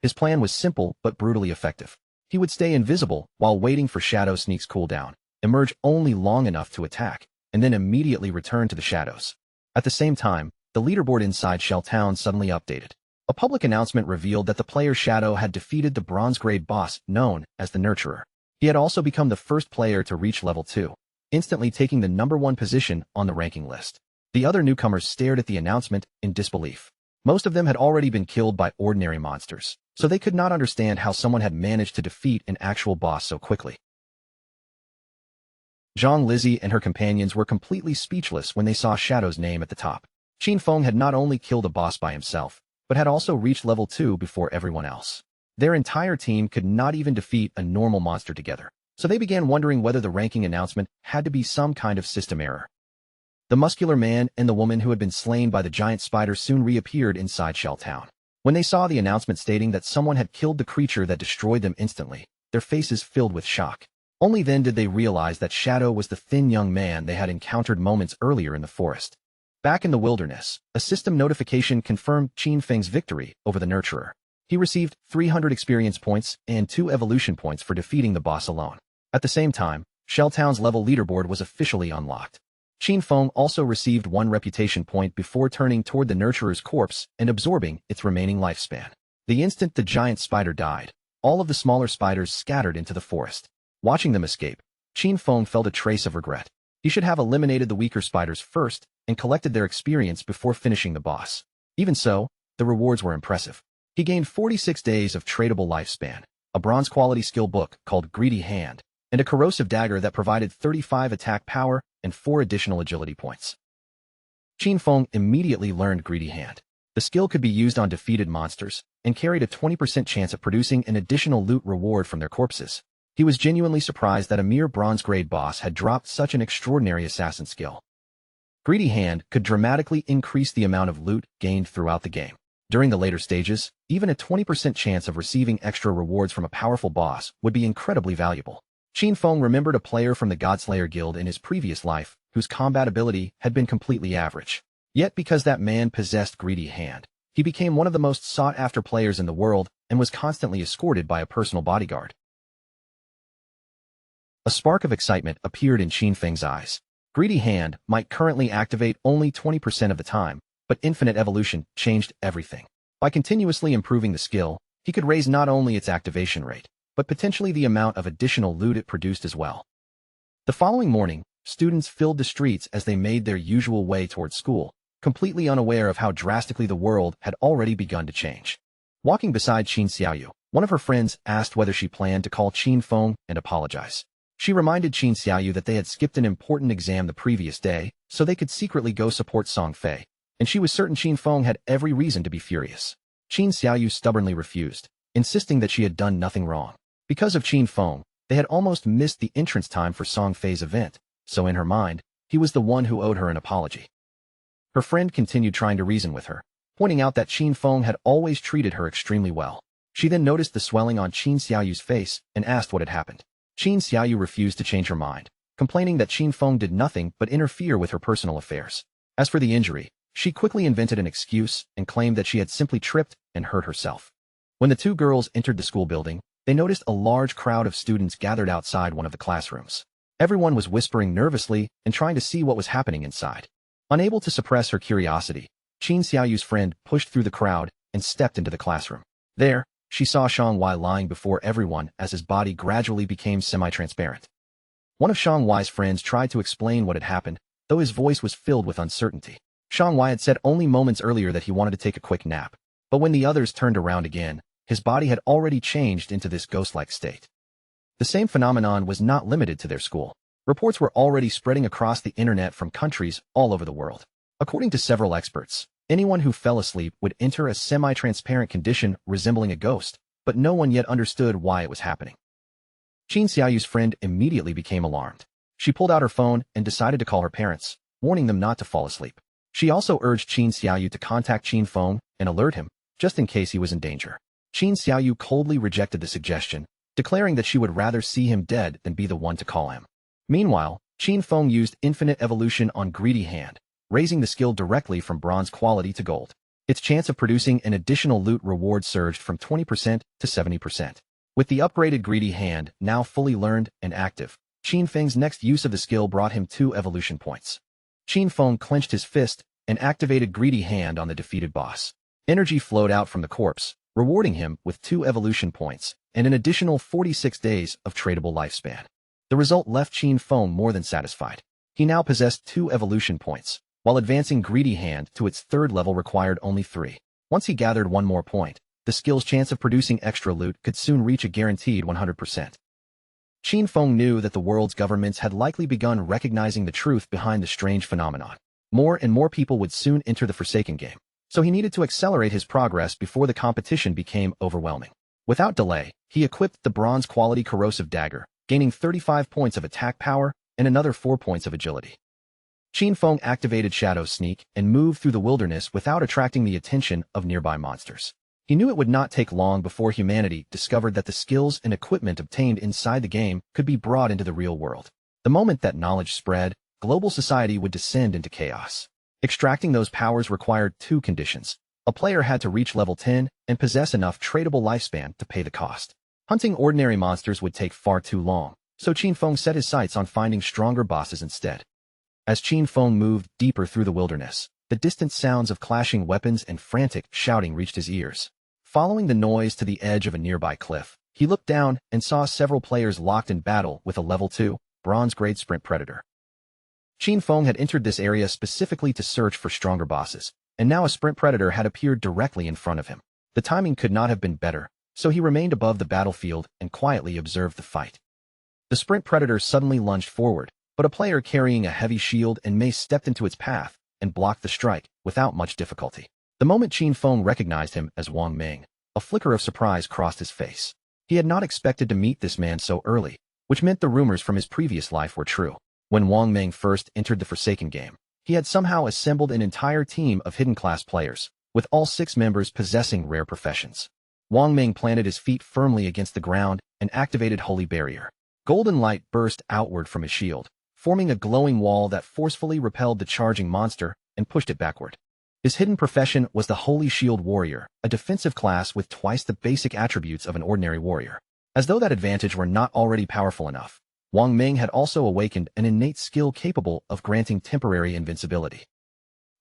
His plan was simple but brutally effective. He would stay invisible while waiting for Shadow Sneak's cooldown, emerge only long enough to attack, and then immediately return to the shadows. At the same time, the leaderboard inside Shell Town suddenly updated. A public announcement revealed that the player Shadow had defeated the bronze-grade boss known as the Nurturer. He had also become the first player to reach level 2, instantly taking the #1 position on the ranking list. The other newcomers stared at the announcement in disbelief. Most of them had already been killed by ordinary monsters, so they could not understand how someone had managed to defeat an actual boss so quickly. Zhang Lizzie and her companions were completely speechless when they saw Shadow's name at the top. Qin Feng had not only killed a boss by himself, but had also reached level 2 before everyone else. Their entire team could not even defeat a normal monster together, so they began wondering whether the ranking announcement had to be some kind of system error. The muscular man and the woman who had been slain by the giant spider soon reappeared inside Shell Town. When they saw the announcement stating that someone had killed the creature that destroyed them instantly, their faces filled with shock. Only then did they realize that Shadow was the thin young man they had encountered moments earlier in the forest. Back in the wilderness, a system notification confirmed Qin Feng's victory over the Nurturer. He received 300 experience points and 2 evolution points for defeating the boss alone. At the same time, Shell Town's level leaderboard was officially unlocked. Qin Feng also received 1 reputation point before turning toward the Nurturer's corpse and absorbing its remaining lifespan. The instant the giant spider died, all of the smaller spiders scattered into the forest. Watching them escape, Qin Feng felt a trace of regret. He should have eliminated the weaker spiders first and collected their experience before finishing the boss. Even so, the rewards were impressive. He gained 46 days of tradable lifespan, a bronze-quality skill book called Greedy Hand, and a corrosive dagger that provided 35 attack power and 4 additional agility points. Qin Feng immediately learned Greedy Hand. The skill could be used on defeated monsters and carried a 20% chance of producing an additional loot reward from their corpses. He was genuinely surprised that a mere bronze-grade boss had dropped such an extraordinary assassin skill. Greedy Hand could dramatically increase the amount of loot gained throughout the game. During the later stages, even a 20% chance of receiving extra rewards from a powerful boss would be incredibly valuable. Qin Feng remembered a player from the Godslayer Guild in his previous life, whose combat ability had been completely average. Yet because that man possessed Greedy Hand, he became one of the most sought-after players in the world and was constantly escorted by a personal bodyguard. A spark of excitement appeared in Qin Feng's eyes. Greedy Hand might currently activate only 20% of the time, but Infinite Evolution changed everything. By continuously improving the skill, he could raise not only its activation rate, but potentially the amount of additional loot it produced as well. The following morning, students filled the streets as they made their usual way towards school, completely unaware of how drastically the world had already begun to change. Walking beside Qin Xiaoyu, one of her friends asked whether she planned to call Qin Feng and apologize. She reminded Qin Xiaoyu that they had skipped an important exam the previous day, so they could secretly go support Song Fei, and she was certain Qin Feng had every reason to be furious. Qin Xiaoyu stubbornly refused, insisting that she had done nothing wrong. Because of Qin Feng, they had almost missed the entrance time for Song Fei's event, so in her mind, he was the one who owed her an apology. Her friend continued trying to reason with her, pointing out that Qin Feng had always treated her extremely well. She then noticed the swelling on Qin Xiaoyu's face and asked what had happened. Qin Xiaoyu refused to change her mind, complaining that Qin Feng did nothing but interfere with her personal affairs. As for the injury, she quickly invented an excuse and claimed that she had simply tripped and hurt herself. When the two girls entered the school building, they noticed a large crowd of students gathered outside one of the classrooms. Everyone was whispering nervously and trying to see what was happening inside. Unable to suppress her curiosity, Qin Xiaoyu's friend pushed through the crowd and stepped into the classroom. There, she saw Shang Wai lying before everyone as his body gradually became semi-transparent. One of Shang Wai's friends tried to explain what had happened, though his voice was filled with uncertainty. Shang Wai had said only moments earlier that he wanted to take a quick nap, but when the others turned around again, his body had already changed into this ghost-like state. The same phenomenon was not limited to their school. Reports were already spreading across the internet from countries all over the world. According to several experts, anyone who fell asleep would enter a semi-transparent condition resembling a ghost, but no one yet understood why it was happening. Qin Xiaoyu's friend immediately became alarmed. She pulled out her phone and decided to call her parents, warning them not to fall asleep. She also urged Qin Xiaoyu to contact Qin Feng and alert him, just in case he was in danger. Qin Xiaoyu coldly rejected the suggestion, declaring that she would rather see him dead than be the one to call him. Meanwhile, Qin Feng used Infinite Evolution on Greedy Hand, raising the skill directly from bronze quality to gold. Its chance of producing an additional loot reward surged from 20% to 70%. With the upgraded Greedy Hand now fully learned and active, Qin Feng's next use of the skill brought him 2 evolution points. Qin Feng clenched his fist and activated Greedy Hand on the defeated boss. Energy flowed out from the corpse, rewarding him with 2 evolution points and an additional 46 days of tradable lifespan. The result left Qin Feng more than satisfied. He now possessed 2 evolution points, while advancing Greedy Hand to its 3rd level required only 3. Once he gathered 1 more point, the skill's chance of producing extra loot could soon reach a guaranteed 100%. Qin Feng knew that the world's governments had likely begun recognizing the truth behind the strange phenomenon. More and more people would soon enter the Forsaken game, so he needed to accelerate his progress before the competition became overwhelming. Without delay, he equipped the bronze-quality corrosive dagger, gaining 35 points of attack power and another 4 points of agility. Qin Feng activated Shadow Sneak and moved through the wilderness without attracting the attention of nearby monsters. He knew it would not take long before humanity discovered that the skills and equipment obtained inside the game could be brought into the real world. The moment that knowledge spread, global society would descend into chaos. Extracting those powers required 2 conditions. A player had to reach level 10 and possess enough tradable lifespan to pay the cost. Hunting ordinary monsters would take far too long, so Qin Feng set his sights on finding stronger bosses instead. As Qin Feng moved deeper through the wilderness, the distant sounds of clashing weapons and frantic shouting reached his ears. Following the noise to the edge of a nearby cliff, he looked down and saw several players locked in battle with a level 2, bronze-grade sprint predator. Qin Feng had entered this area specifically to search for stronger bosses, and now a sprint predator had appeared directly in front of him. The timing could not have been better, so he remained above the battlefield and quietly observed the fight. The sprint predator suddenly lunged forward, but a player carrying a heavy shield and mace stepped into its path and blocked the strike without much difficulty. The moment Qin Feng recognized him as Wang Ming, a flicker of surprise crossed his face. He had not expected to meet this man so early, which meant the rumors from his previous life were true. When Wang Ming first entered the Forsaken game, he had somehow assembled an entire team of hidden class players, with all 6 members possessing rare professions. Wang Ming planted his feet firmly against the ground and activated Holy Barrier. Golden light burst outward from his shield, forming a glowing wall that forcefully repelled the charging monster and pushed it backward. His hidden profession was the Holy Shield Warrior, a defensive class with twice the basic attributes of an ordinary warrior. As though that advantage were not already powerful enough, Wang Ming had also awakened an innate skill capable of granting temporary invincibility.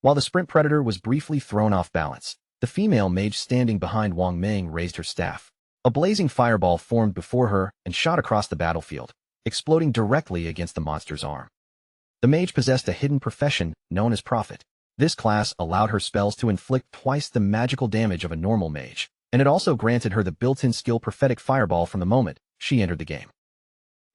While the sprint predator was briefly thrown off balance, the female mage standing behind Wang Ming raised her staff. A blazing fireball formed before her and shot across the battlefield, exploding directly against the monster's arm. The mage possessed a hidden profession known as Prophet. This class allowed her spells to inflict twice the magical damage of a normal mage, and it also granted her the built-in skill Prophetic Fireball from the moment she entered the game.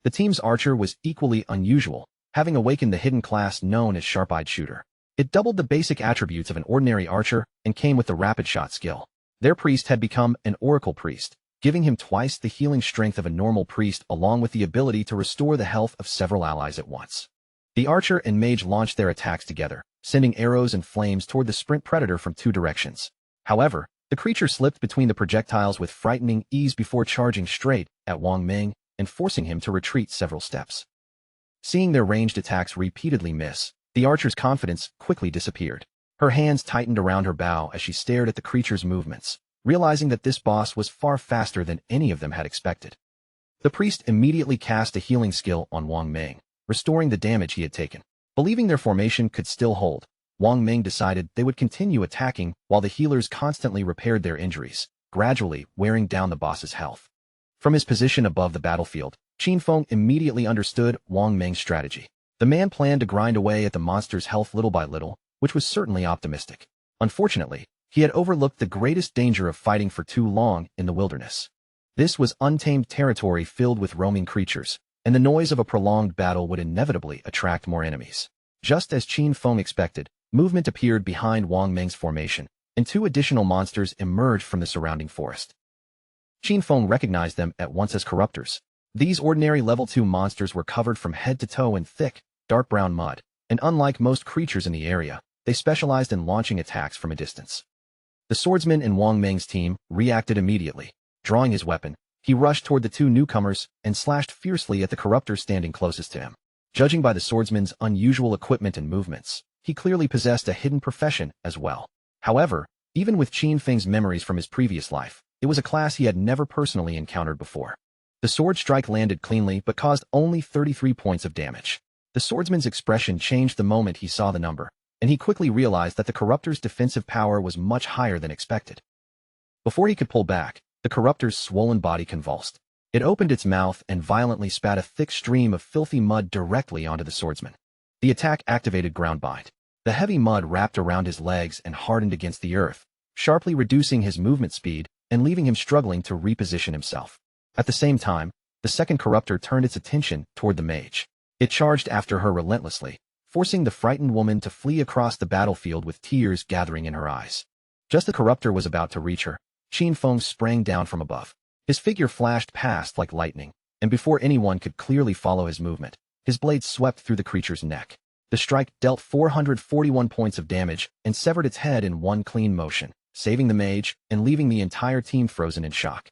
The team's archer was equally unusual, having awakened the hidden class known as Sharp-Eyed Shooter. It doubled the basic attributes of an ordinary archer and came with the rapid shot skill. Their priest had become an oracle priest, giving him twice the healing strength of a normal priest along with the ability to restore the health of several allies at once. The archer and mage launched their attacks together, sending arrows and flames toward the sprint predator from 2 directions. However, the creature slipped between the projectiles with frightening ease before charging straight at Wang Ming and forcing him to retreat several steps. Seeing their ranged attacks repeatedly miss, the archer's confidence quickly disappeared. Her hands tightened around her bow as she stared at the creature's movements, realizing that this boss was far faster than any of them had expected. The priest immediately cast a healing skill on Wang Ming, restoring the damage he had taken. Believing their formation could still hold, Wang Ming decided they would continue attacking while the healers constantly repaired their injuries, gradually wearing down the boss's health. From his position above the battlefield, Qin Feng immediately understood Wang Ming's strategy. The man planned to grind away at the monster's health little by little, which was certainly optimistic. Unfortunately, he had overlooked the greatest danger of fighting for too long in the wilderness. This was untamed territory filled with roaming creatures, and the noise of a prolonged battle would inevitably attract more enemies. Just as Qin Feng expected, movement appeared behind Wang Ming's formation, and 2 additional monsters emerged from the surrounding forest. Qin Feng recognized them at once as corruptors. These ordinary level 2 monsters were covered from head to toe in thick, dark brown mud, and unlike most creatures in the area, they specialized in launching attacks from a distance. The swordsman in Wang Ming's team reacted immediately. Drawing his weapon, he rushed toward the 2 newcomers and slashed fiercely at the corruptor standing closest to him. Judging by the swordsman's unusual equipment and movements, he clearly possessed a hidden profession as well. However, even with Qin Feng's memories from his previous life, it was a class he had never personally encountered before. The sword strike landed cleanly but caused only 33 points of damage. The swordsman's expression changed the moment he saw the number, and he quickly realized that the corruptor's defensive power was much higher than expected. Before he could pull back, the corruptor's swollen body convulsed. It opened its mouth and violently spat a thick stream of filthy mud directly onto the swordsman. The attack activated ground bind. The heavy mud wrapped around his legs and hardened against the earth, sharply reducing his movement speed and leaving him struggling to reposition himself. At the same time, the second corruptor turned its attention toward the mage. It charged after her relentlessly, forcing the frightened woman to flee across the battlefield with tears gathering in her eyes. Just as the corruptor was about to reach her, Qin Feng sprang down from above. His figure flashed past like lightning, and before anyone could clearly follow his movement, his blade swept through the creature's neck. The strike dealt 441 points of damage and severed its head in one clean motion, saving the mage and leaving the entire team frozen in shock.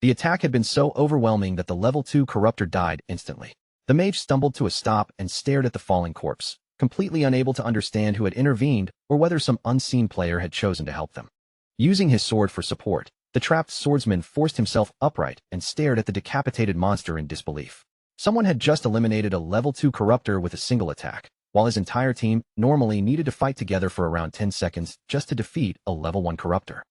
The attack had been so overwhelming that the level 2 corruptor died instantly. The mage stumbled to a stop and stared at the falling corpse, completely unable to understand who had intervened or whether some unseen player had chosen to help them. Using his sword for support, the trapped swordsman forced himself upright and stared at the decapitated monster in disbelief. Someone had just eliminated a level 2 corruptor with a single attack, while his entire team normally needed to fight together for around 10 seconds just to defeat a level 1 corruptor.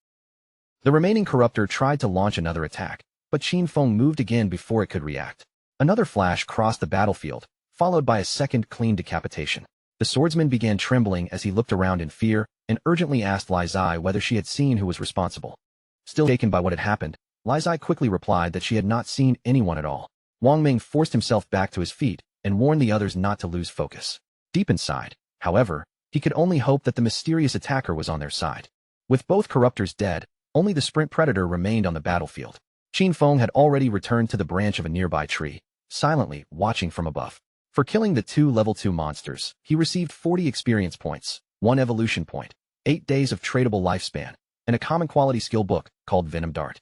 The remaining corruptor tried to launch another attack, but Qin Feng moved again before it could react. Another flash crossed the battlefield, followed by a second clean decapitation. The swordsman began trembling as he looked around in fear and urgently asked Li Zai whether she had seen who was responsible. Still shaken by what had happened, Li Zai quickly replied that she had not seen anyone at all. Wang Ming forced himself back to his feet and warned the others not to lose focus. Deep inside, however, he could only hope that the mysterious attacker was on their side. With both corruptors dead, only the sprint predator remained on the battlefield. Qin Feng had already returned to the branch of a nearby tree, silently watching from above. For killing the two level 2 monsters, he received 40 experience points, 1 evolution point, 8 days of tradable lifespan, and a common quality skill book called Venom Dart.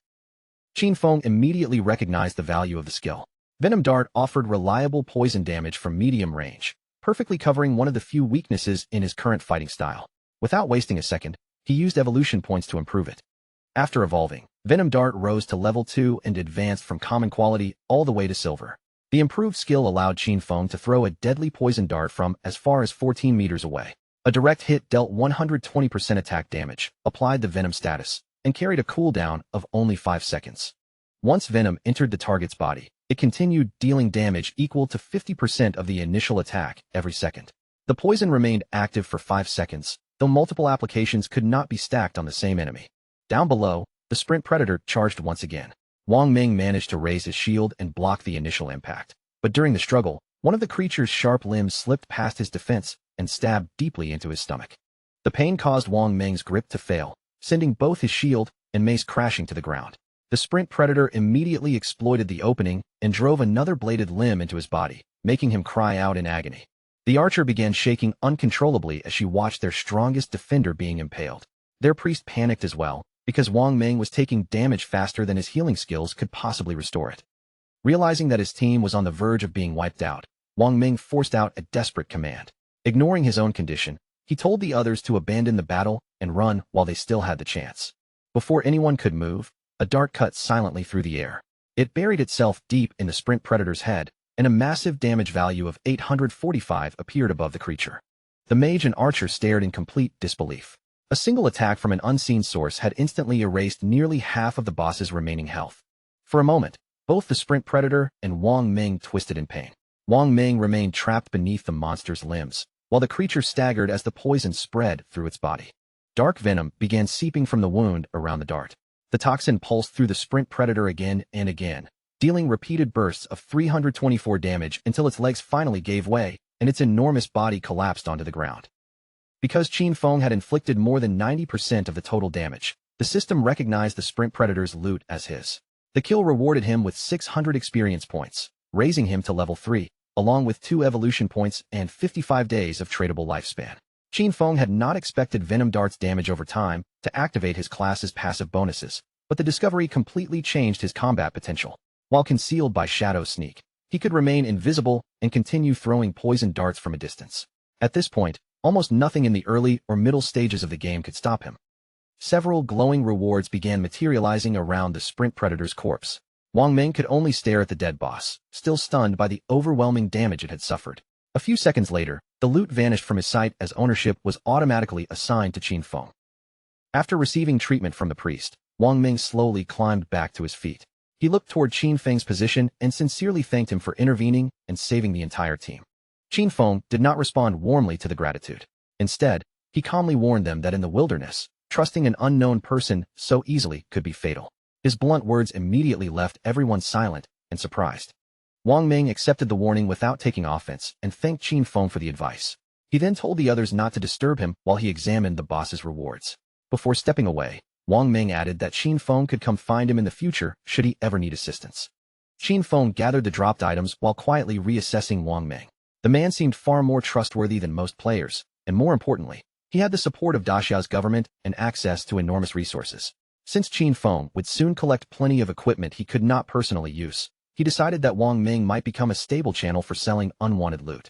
Qin Feng immediately recognized the value of the skill. Venom Dart offered reliable poison damage from medium range, perfectly covering one of the few weaknesses in his current fighting style. Without wasting a second, he used evolution points to improve it. After evolving, Venom Dart rose to level 2 and advanced from common quality all the way to silver. The improved skill allowed Qin Feng to throw a deadly poison dart from as far as 14 meters away. A direct hit dealt 120% attack damage, applied the Venom status, and carried a cooldown of only 5 seconds. Once Venom entered the target's body, it continued dealing damage equal to 50% of the initial attack every second. The poison remained active for 5 seconds, though multiple applications could not be stacked on the same enemy. Down below, the sprint predator charged once again. Wang Ming managed to raise his shield and block the initial impact. But during the struggle, one of the creature's sharp limbs slipped past his defense and stabbed deeply into his stomach. The pain caused Wang Ming's grip to fail, sending both his shield and mace crashing to the ground. The sprint predator immediately exploited the opening and drove another bladed limb into his body, making him cry out in agony. The archer began shaking uncontrollably as she watched their strongest defender being impaled. Their priest panicked as well, because Wang Ming was taking damage faster than his healing skills could possibly restore it. Realizing that his team was on the verge of being wiped out, Wang Ming forced out a desperate command. Ignoring his own condition, he told the others to abandon the battle and run while they still had the chance. Before anyone could move, a dart cut silently through the air. It buried itself deep in the sprint predator's head, and a massive damage value of 845 appeared above the creature. The mage and archer stared in complete disbelief. A single attack from an unseen source had instantly erased nearly half of the boss's remaining health. For a moment, both the sprint predator and Wang Ming twisted in pain. Wang Ming remained trapped beneath the monster's limbs, while the creature staggered as the poison spread through its body. Dark venom began seeping from the wound around the dart. The toxin pulsed through the sprint predator again and again, dealing repeated bursts of 324 damage until its legs finally gave way and its enormous body collapsed onto the ground. Because Qin Feng had inflicted more than 90% of the total damage, the system recognized the sprint predator's loot as his. The kill rewarded him with 600 experience points, raising him to level 3, along with 2 evolution points and 55 days of tradable lifespan. Qin Feng had not expected Venom Dart's damage over time to activate his class's passive bonuses, but the discovery completely changed his combat potential. While concealed by Shadow Sneak, he could remain invisible and continue throwing poison darts from a distance. At this point, almost nothing in the early or middle stages of the game could stop him. Several glowing rewards began materializing around the sprint predator's corpse. Wang Ming could only stare at the dead boss, still stunned by the overwhelming damage it had suffered. A few seconds later, the loot vanished from his sight as ownership was automatically assigned to Qin Feng. After receiving treatment from the priest, Wang Ming slowly climbed back to his feet. He looked toward Qin Feng's position and sincerely thanked him for intervening and saving the entire team. Qin Feng did not respond warmly to the gratitude. Instead, he calmly warned them that in the wilderness, trusting an unknown person so easily could be fatal. His blunt words immediately left everyone silent and surprised. Wang Ming accepted the warning without taking offense and thanked Qin Feng for the advice. He then told the others not to disturb him while he examined the boss's rewards. Before stepping away, Wang Ming added that Qin Feng could come find him in the future should he ever need assistance. Qin Feng gathered the dropped items while quietly reassessing Wang Ming. The man seemed far more trustworthy than most players, and more importantly, he had the support of Daxia's government and access to enormous resources. Since Qin Feng would soon collect plenty of equipment he could not personally use, he decided that Wang Ming might become a stable channel for selling unwanted loot.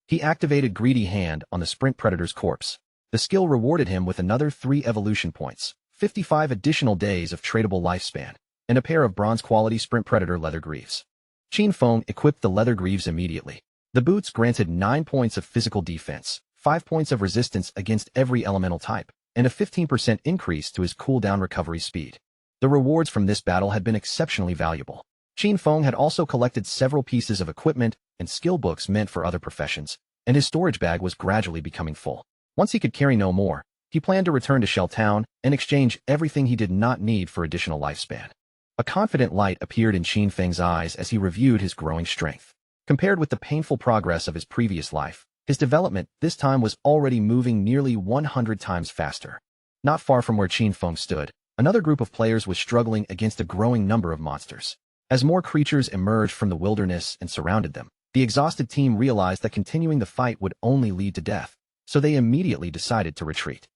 He activated Greedy Hand on the sprint predator's corpse. The skill rewarded him with another 3 evolution points, 55 additional days of tradable lifespan, and a pair of bronze-quality sprint predator leather greaves. Qin Feng equipped the leather greaves immediately. The boots granted 9 points of physical defense, 5 points of resistance against every elemental type, and a 15% increase to his cooldown recovery speed. The rewards from this battle had been exceptionally valuable. Qin Feng had also collected several pieces of equipment and skill books meant for other professions, and his storage bag was gradually becoming full. Once he could carry no more, he planned to return to Shell Town and exchange everything he did not need for additional lifespan. A confident light appeared in Qin Feng's eyes as he reviewed his growing strength. Compared with the painful progress of his previous life, his development this time was already moving nearly 100 times faster. Not far from where Qin Feng stood, another group of players was struggling against a growing number of monsters. As more creatures emerged from the wilderness and surrounded them, the exhausted team realized that continuing the fight would only lead to death, so they immediately decided to retreat.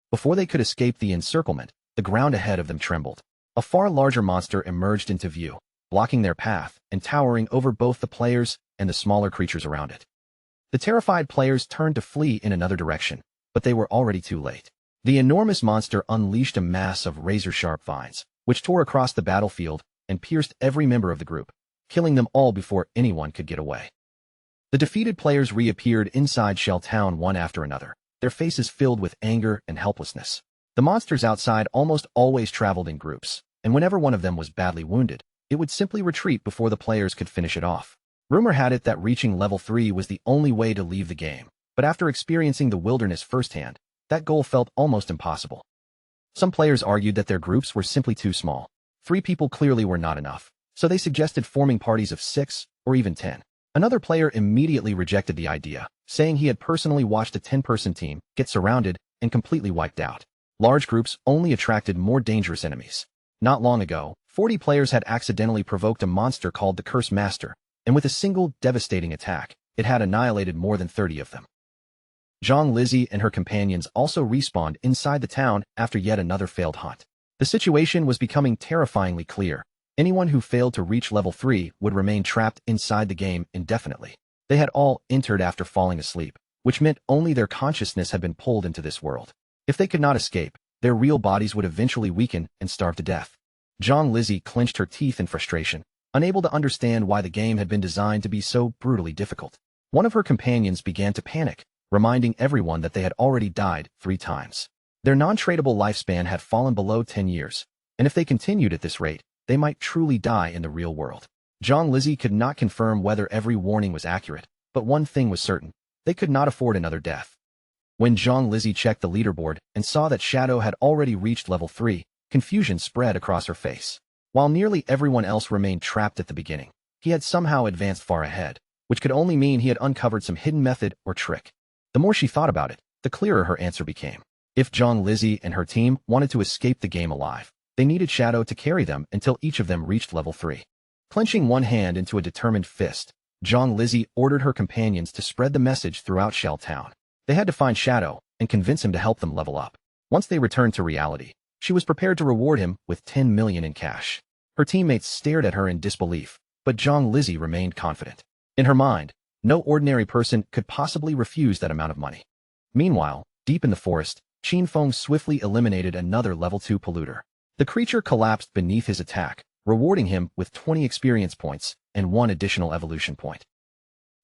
Before they could escape the encirclement, the ground ahead of them trembled. A far larger monster emerged into view, blocking their path and towering over both the players and the smaller creatures around it. The terrified players turned to flee in another direction, but they were already too late. The enormous monster unleashed a mass of razor-sharp vines, which tore across the battlefield and pierced every member of the group, killing them all before anyone could get away. The defeated players reappeared inside Shell Town one after another, their faces filled with anger and helplessness. The monsters outside almost always traveled in groups, and whenever one of them was badly wounded, it would simply retreat before the players could finish it off. Rumor had it that reaching level 3 was the only way to leave the game, but after experiencing the wilderness firsthand, that goal felt almost impossible. Some players argued that their groups were simply too small. 3 people clearly were not enough, so they suggested forming parties of 6 or even 10. Another player immediately rejected the idea, saying he had personally watched a 10-person team get surrounded and completely wiped out. Large groups only attracted more dangerous enemies. Not long ago, 40 players had accidentally provoked a monster called the Curse Master, and with a single devastating attack, it had annihilated more than 30 of them. Zhang Lizzie and her companions also respawned inside the town after yet another failed hunt. The situation was becoming terrifyingly clear. Anyone who failed to reach level 3 would remain trapped inside the game indefinitely. They had all entered after falling asleep, which meant only their consciousness had been pulled into this world. If they could not escape, their real bodies would eventually weaken and starve to death. Zhang Lizzie clenched her teeth in frustration, unable to understand why the game had been designed to be so brutally difficult. One of her companions began to panic, reminding everyone that they had already died 3 times. Their non-tradable lifespan had fallen below 10 years, and if they continued at this rate, they might truly die in the real world. Zhang Lizzie could not confirm whether every warning was accurate, but one thing was certain: they could not afford another death. When Zhang Lizzie checked the leaderboard and saw that Shadow had already reached level 3, confusion spread across her face. While nearly everyone else remained trapped at the beginning, he had somehow advanced far ahead, which could only mean he had uncovered some hidden method or trick. The more she thought about it, the clearer her answer became. If Zhang Lizzie and her team wanted to escape the game alive, they needed Shadow to carry them until each of them reached level 3. Clenching one hand into a determined fist, Zhang Lizzie ordered her companions to spread the message throughout Shell Town. They had to find Shadow and convince him to help them level up. Once they returned to reality, she was prepared to reward him with 10 million in cash. Her teammates stared at her in disbelief, but Zhang Lizzie remained confident. In her mind, no ordinary person could possibly refuse that amount of money. Meanwhile, deep in the forest, Qin Feng swiftly eliminated another level 2 polluter. The creature collapsed beneath his attack, rewarding him with 20 experience points and 1 additional evolution point.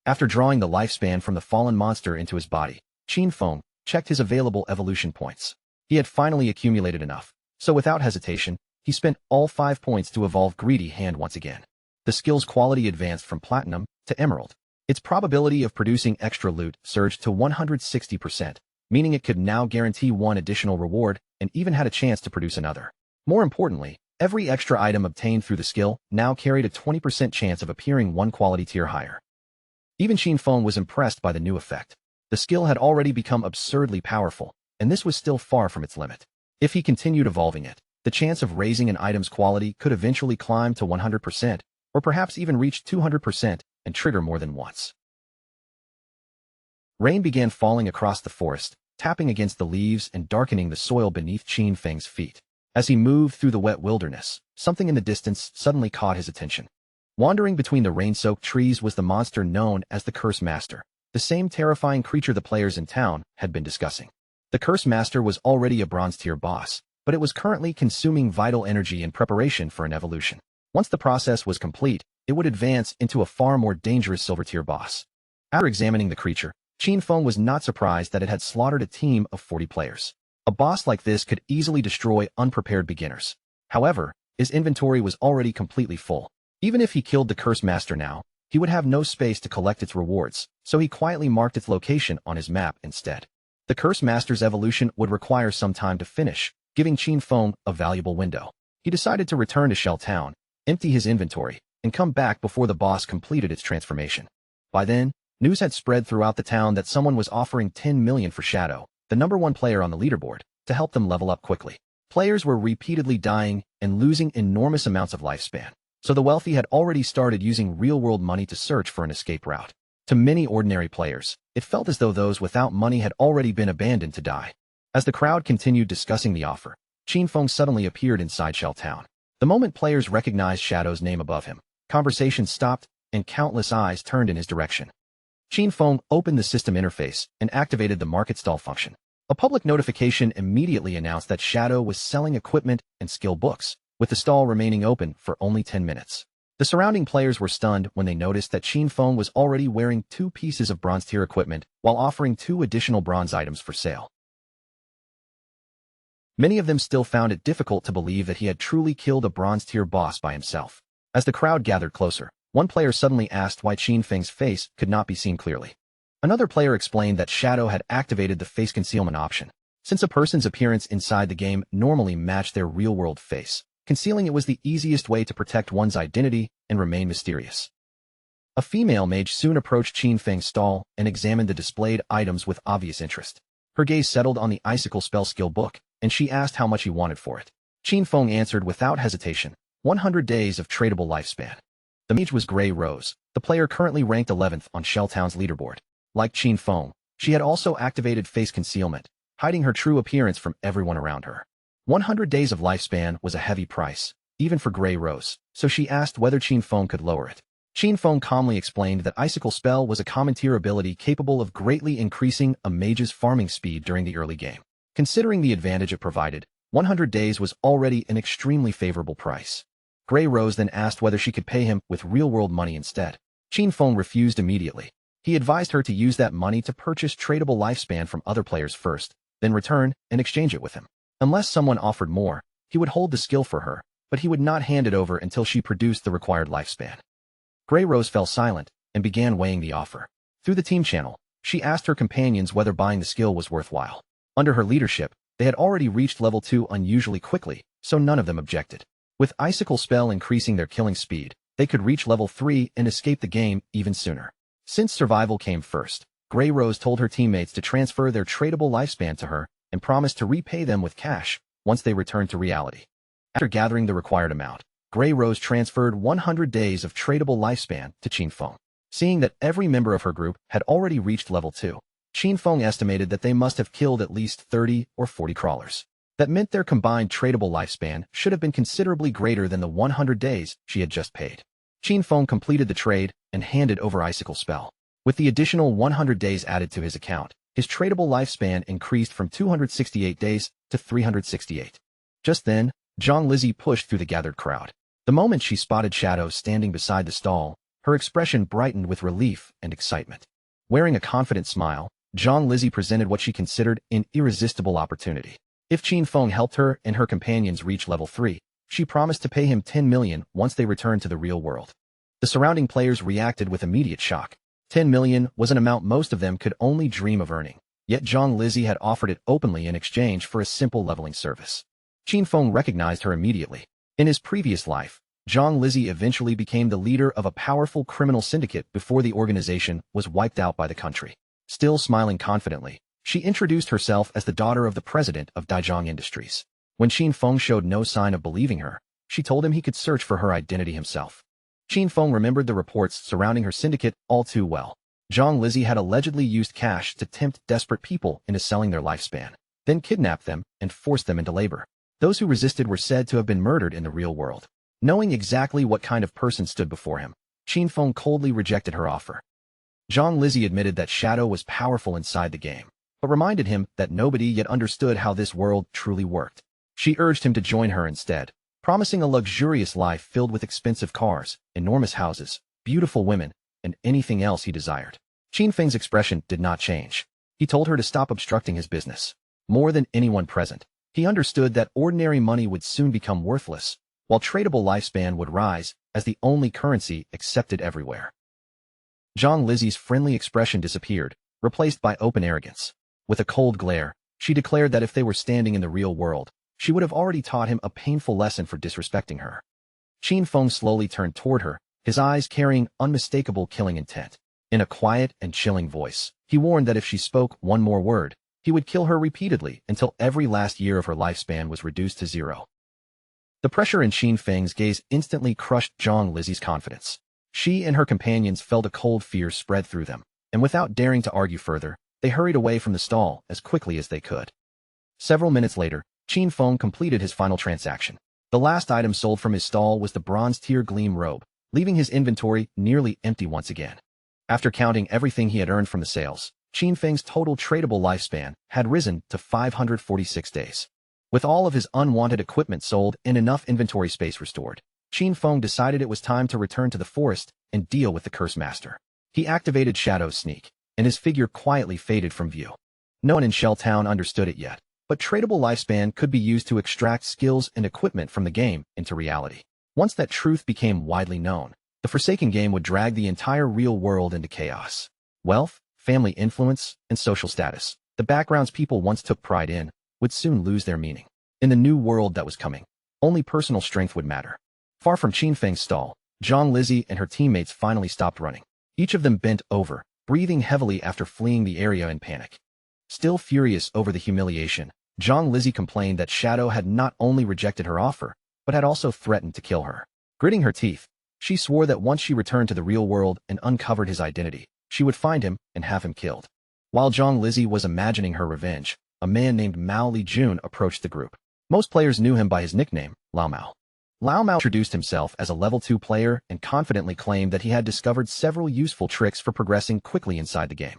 After drawing the lifespan from the fallen monster into his body, Qin Feng checked his available evolution points. He had finally accumulated enough, so without hesitation, he spent all 5 points to evolve Greedy Hand once again. The skill's quality advanced from Platinum to Emerald. Its probability of producing extra loot surged to 160%, meaning it could now guarantee 1 additional reward and even had a chance to produce another. More importantly, every extra item obtained through the skill now carried a 20% chance of appearing 1 quality tier higher. Even Qin Feng was impressed by the new effect. The skill had already become absurdly powerful, and this was still far from its limit. If he continued evolving it, the chance of raising an item's quality could eventually climb to 100%, or perhaps even reach 200% and trigger more than once. Rain began falling across the forest, tapping against the leaves and darkening the soil beneath Qin Feng's feet. As he moved through the wet wilderness, something in the distance suddenly caught his attention. Wandering between the rain-soaked trees was the monster known as the Curse Master, the same terrifying creature the players in town had been discussing. The Curse Master was already a bronze-tier boss, but it was currently consuming vital energy in preparation for an evolution. Once the process was complete, it would advance into a far more dangerous silver-tier boss. After examining the creature, Qin Feng was not surprised that it had slaughtered a team of 40 players. A boss like this could easily destroy unprepared beginners. However, his inventory was already completely full. Even if he killed the Curse Master now, he would have no space to collect its rewards, so he quietly marked its location on his map instead. The Curse Master's evolution would require some time to finish, giving Qin Feng a valuable window. He decided to return to Shell Town, empty his inventory, and come back before the boss completed its transformation. By then, news had spread throughout the town that someone was offering 10 million for Shadow, the #1 player on the leaderboard, to help them level up quickly. Players were repeatedly dying and losing enormous amounts of lifespan, so the wealthy had already started using real-world money to search for an escape route. To many ordinary players, it felt as though those without money had already been abandoned to die. As the crowd continued discussing the offer, Qin Feng suddenly appeared inside Shell Town. The moment players recognized Shadow's name above him, conversations stopped and countless eyes turned in his direction. Qin Feng opened the system interface and activated the market stall function. A public notification immediately announced that Shadow was selling equipment and skill books, with the stall remaining open for only 10 minutes. The surrounding players were stunned when they noticed that Qin Feng was already wearing 2 pieces of bronze-tier equipment while offering 2 additional bronze items for sale. Many of them still found it difficult to believe that he had truly killed a bronze-tier boss by himself. As the crowd gathered closer, one player suddenly asked why Qin Feng's face could not be seen clearly. Another player explained that Shadow had activated the face concealment option. Since a person's appearance inside the game normally matched their real-world face, concealing it was the easiest way to protect one's identity and remain mysterious. A female mage soon approached Qin Feng's stall and examined the displayed items with obvious interest. Her gaze settled on the icicle spell skill book, and she asked how much he wanted for it. Qin Feng answered without hesitation, 100 days of tradable lifespan. The mage was Grey Rose, the player currently ranked 11th on Shell Town's leaderboard. Like Qin Feng, she had also activated face concealment, hiding her true appearance from everyone around her. 100 days of lifespan was a heavy price, even for Grey Rose, so she asked whether Qin Feng could lower it. Qin Feng calmly explained that Icicle Spell was a common tier ability capable of greatly increasing a mage's farming speed during the early game. Considering the advantage it provided, 100 days was already an extremely favorable price. Grey Rose then asked whether she could pay him with real-world money instead. Qin Feng refused immediately. He advised her to use that money to purchase tradable lifespan from other players first, then return and exchange it with him. Unless someone offered more, he would hold the skill for her, but he would not hand it over until she produced the required lifespan. Grey Rose fell silent and began weighing the offer. Through the team channel, she asked her companions whether buying the skill was worthwhile. Under her leadership, they had already reached level 2 unusually quickly, so none of them objected. With Icicle Spell increasing their killing speed, they could reach level 3 and escape the game even sooner. Since survival came first, Grey Rose told her teammates to transfer their tradable lifespan to her and promised to repay them with cash once they returned to reality. After gathering the required amount, Grey Rose transferred 100 days of tradable lifespan to Qin Feng. Seeing that every member of her group had already reached level 2, Qin Feng estimated that they must have killed at least 30 or 40 crawlers. That meant their combined tradable lifespan should have been considerably greater than the 100 days she had just paid. Qin Feng completed the trade and handed over Icicle Spell. With the additional 100 days added to his account, his tradable lifespan increased from 268 days to 368. Just then, Zhang Lizzie pushed through the gathered crowd. The moment she spotted Shadow standing beside the stall, her expression brightened with relief and excitement. Wearing a confident smile, Zhang Lizzie presented what she considered an irresistible opportunity. If Qin Feng helped her and her companions reach level 3, she promised to pay him 10 million once they returned to the real world. The surrounding players reacted with immediate shock. 10 million was an amount most of them could only dream of earning, yet Zhang Lizzie had offered it openly in exchange for a simple leveling service. Qin Feng recognized her immediately. In his previous life, Zhang Lizzie eventually became the leader of a powerful criminal syndicate before the organization was wiped out by the country. Still smiling confidently, she introduced herself as the daughter of the president of Daijong Industries. When Qin Feng showed no sign of believing her, she told him he could search for her identity himself. Qin Feng remembered the reports surrounding her syndicate all too well. Zhang Lizzie had allegedly used cash to tempt desperate people into selling their lifespan, then kidnapped them and forced them into labor. Those who resisted were said to have been murdered in the real world. Knowing exactly what kind of person stood before him, Qin Feng coldly rejected her offer. Zhang Lizzie admitted that Shadow was powerful inside the game, but reminded him that nobody yet understood how this world truly worked. She urged him to join her instead, promising a luxurious life filled with expensive cars, enormous houses, beautiful women, and anything else he desired. Qin Feng's expression did not change. He told her to stop obstructing his business. More than anyone present, he understood that ordinary money would soon become worthless, while tradable lifespan would rise as the only currency accepted everywhere. Zhang Lizzie's friendly expression disappeared, replaced by open arrogance. With a cold glare, she declared that if they were standing in the real world, she would have already taught him a painful lesson for disrespecting her. Qin Feng slowly turned toward her, his eyes carrying unmistakable killing intent. In a quiet and chilling voice, he warned that if she spoke one more word, he would kill her repeatedly until every last year of her lifespan was reduced to zero. The pressure in Qin Feng's gaze instantly crushed Zhang Lizi's confidence. She and her companions felt a cold fear spread through them, and without daring to argue further, they hurried away from the stall as quickly as they could. Several minutes later, Qin Feng completed his final transaction. The last item sold from his stall was the bronze tier gleam robe, leaving his inventory nearly empty once again. After counting everything he had earned from the sales, Qin Feng's total tradable lifespan had risen to 546 days. With all of his unwanted equipment sold and enough inventory space restored, Qin Feng decided it was time to return to the forest and deal with the Curse Master. He activated Shadow's Sneak, and his figure quietly faded from view. No one in Shell Town understood it yet, but tradable lifespan could be used to extract skills and equipment from the game into reality. Once that truth became widely known, the Forsaken game would drag the entire real world into chaos. Wealth, family influence, and social status, the backgrounds people once took pride in, would soon lose their meaning. In the new world that was coming, only personal strength would matter. Far from Qin Feng's stall, Zhang Lizi and her teammates finally stopped running. Each of them bent over, breathing heavily after fleeing the area in panic. Still furious over the humiliation, Zhang Lizi complained that Shadow had not only rejected her offer, but had also threatened to kill her. Gritting her teeth, she swore that once she returned to the real world and uncovered his identity, she would find him and have him killed. While Zhang Lizi was imagining her revenge, a man named Mao Lijun approached the group. Most players knew him by his nickname, Lao Mao. Lao Mao introduced himself as a level 2 player and confidently claimed that he had discovered several useful tricks for progressing quickly inside the game.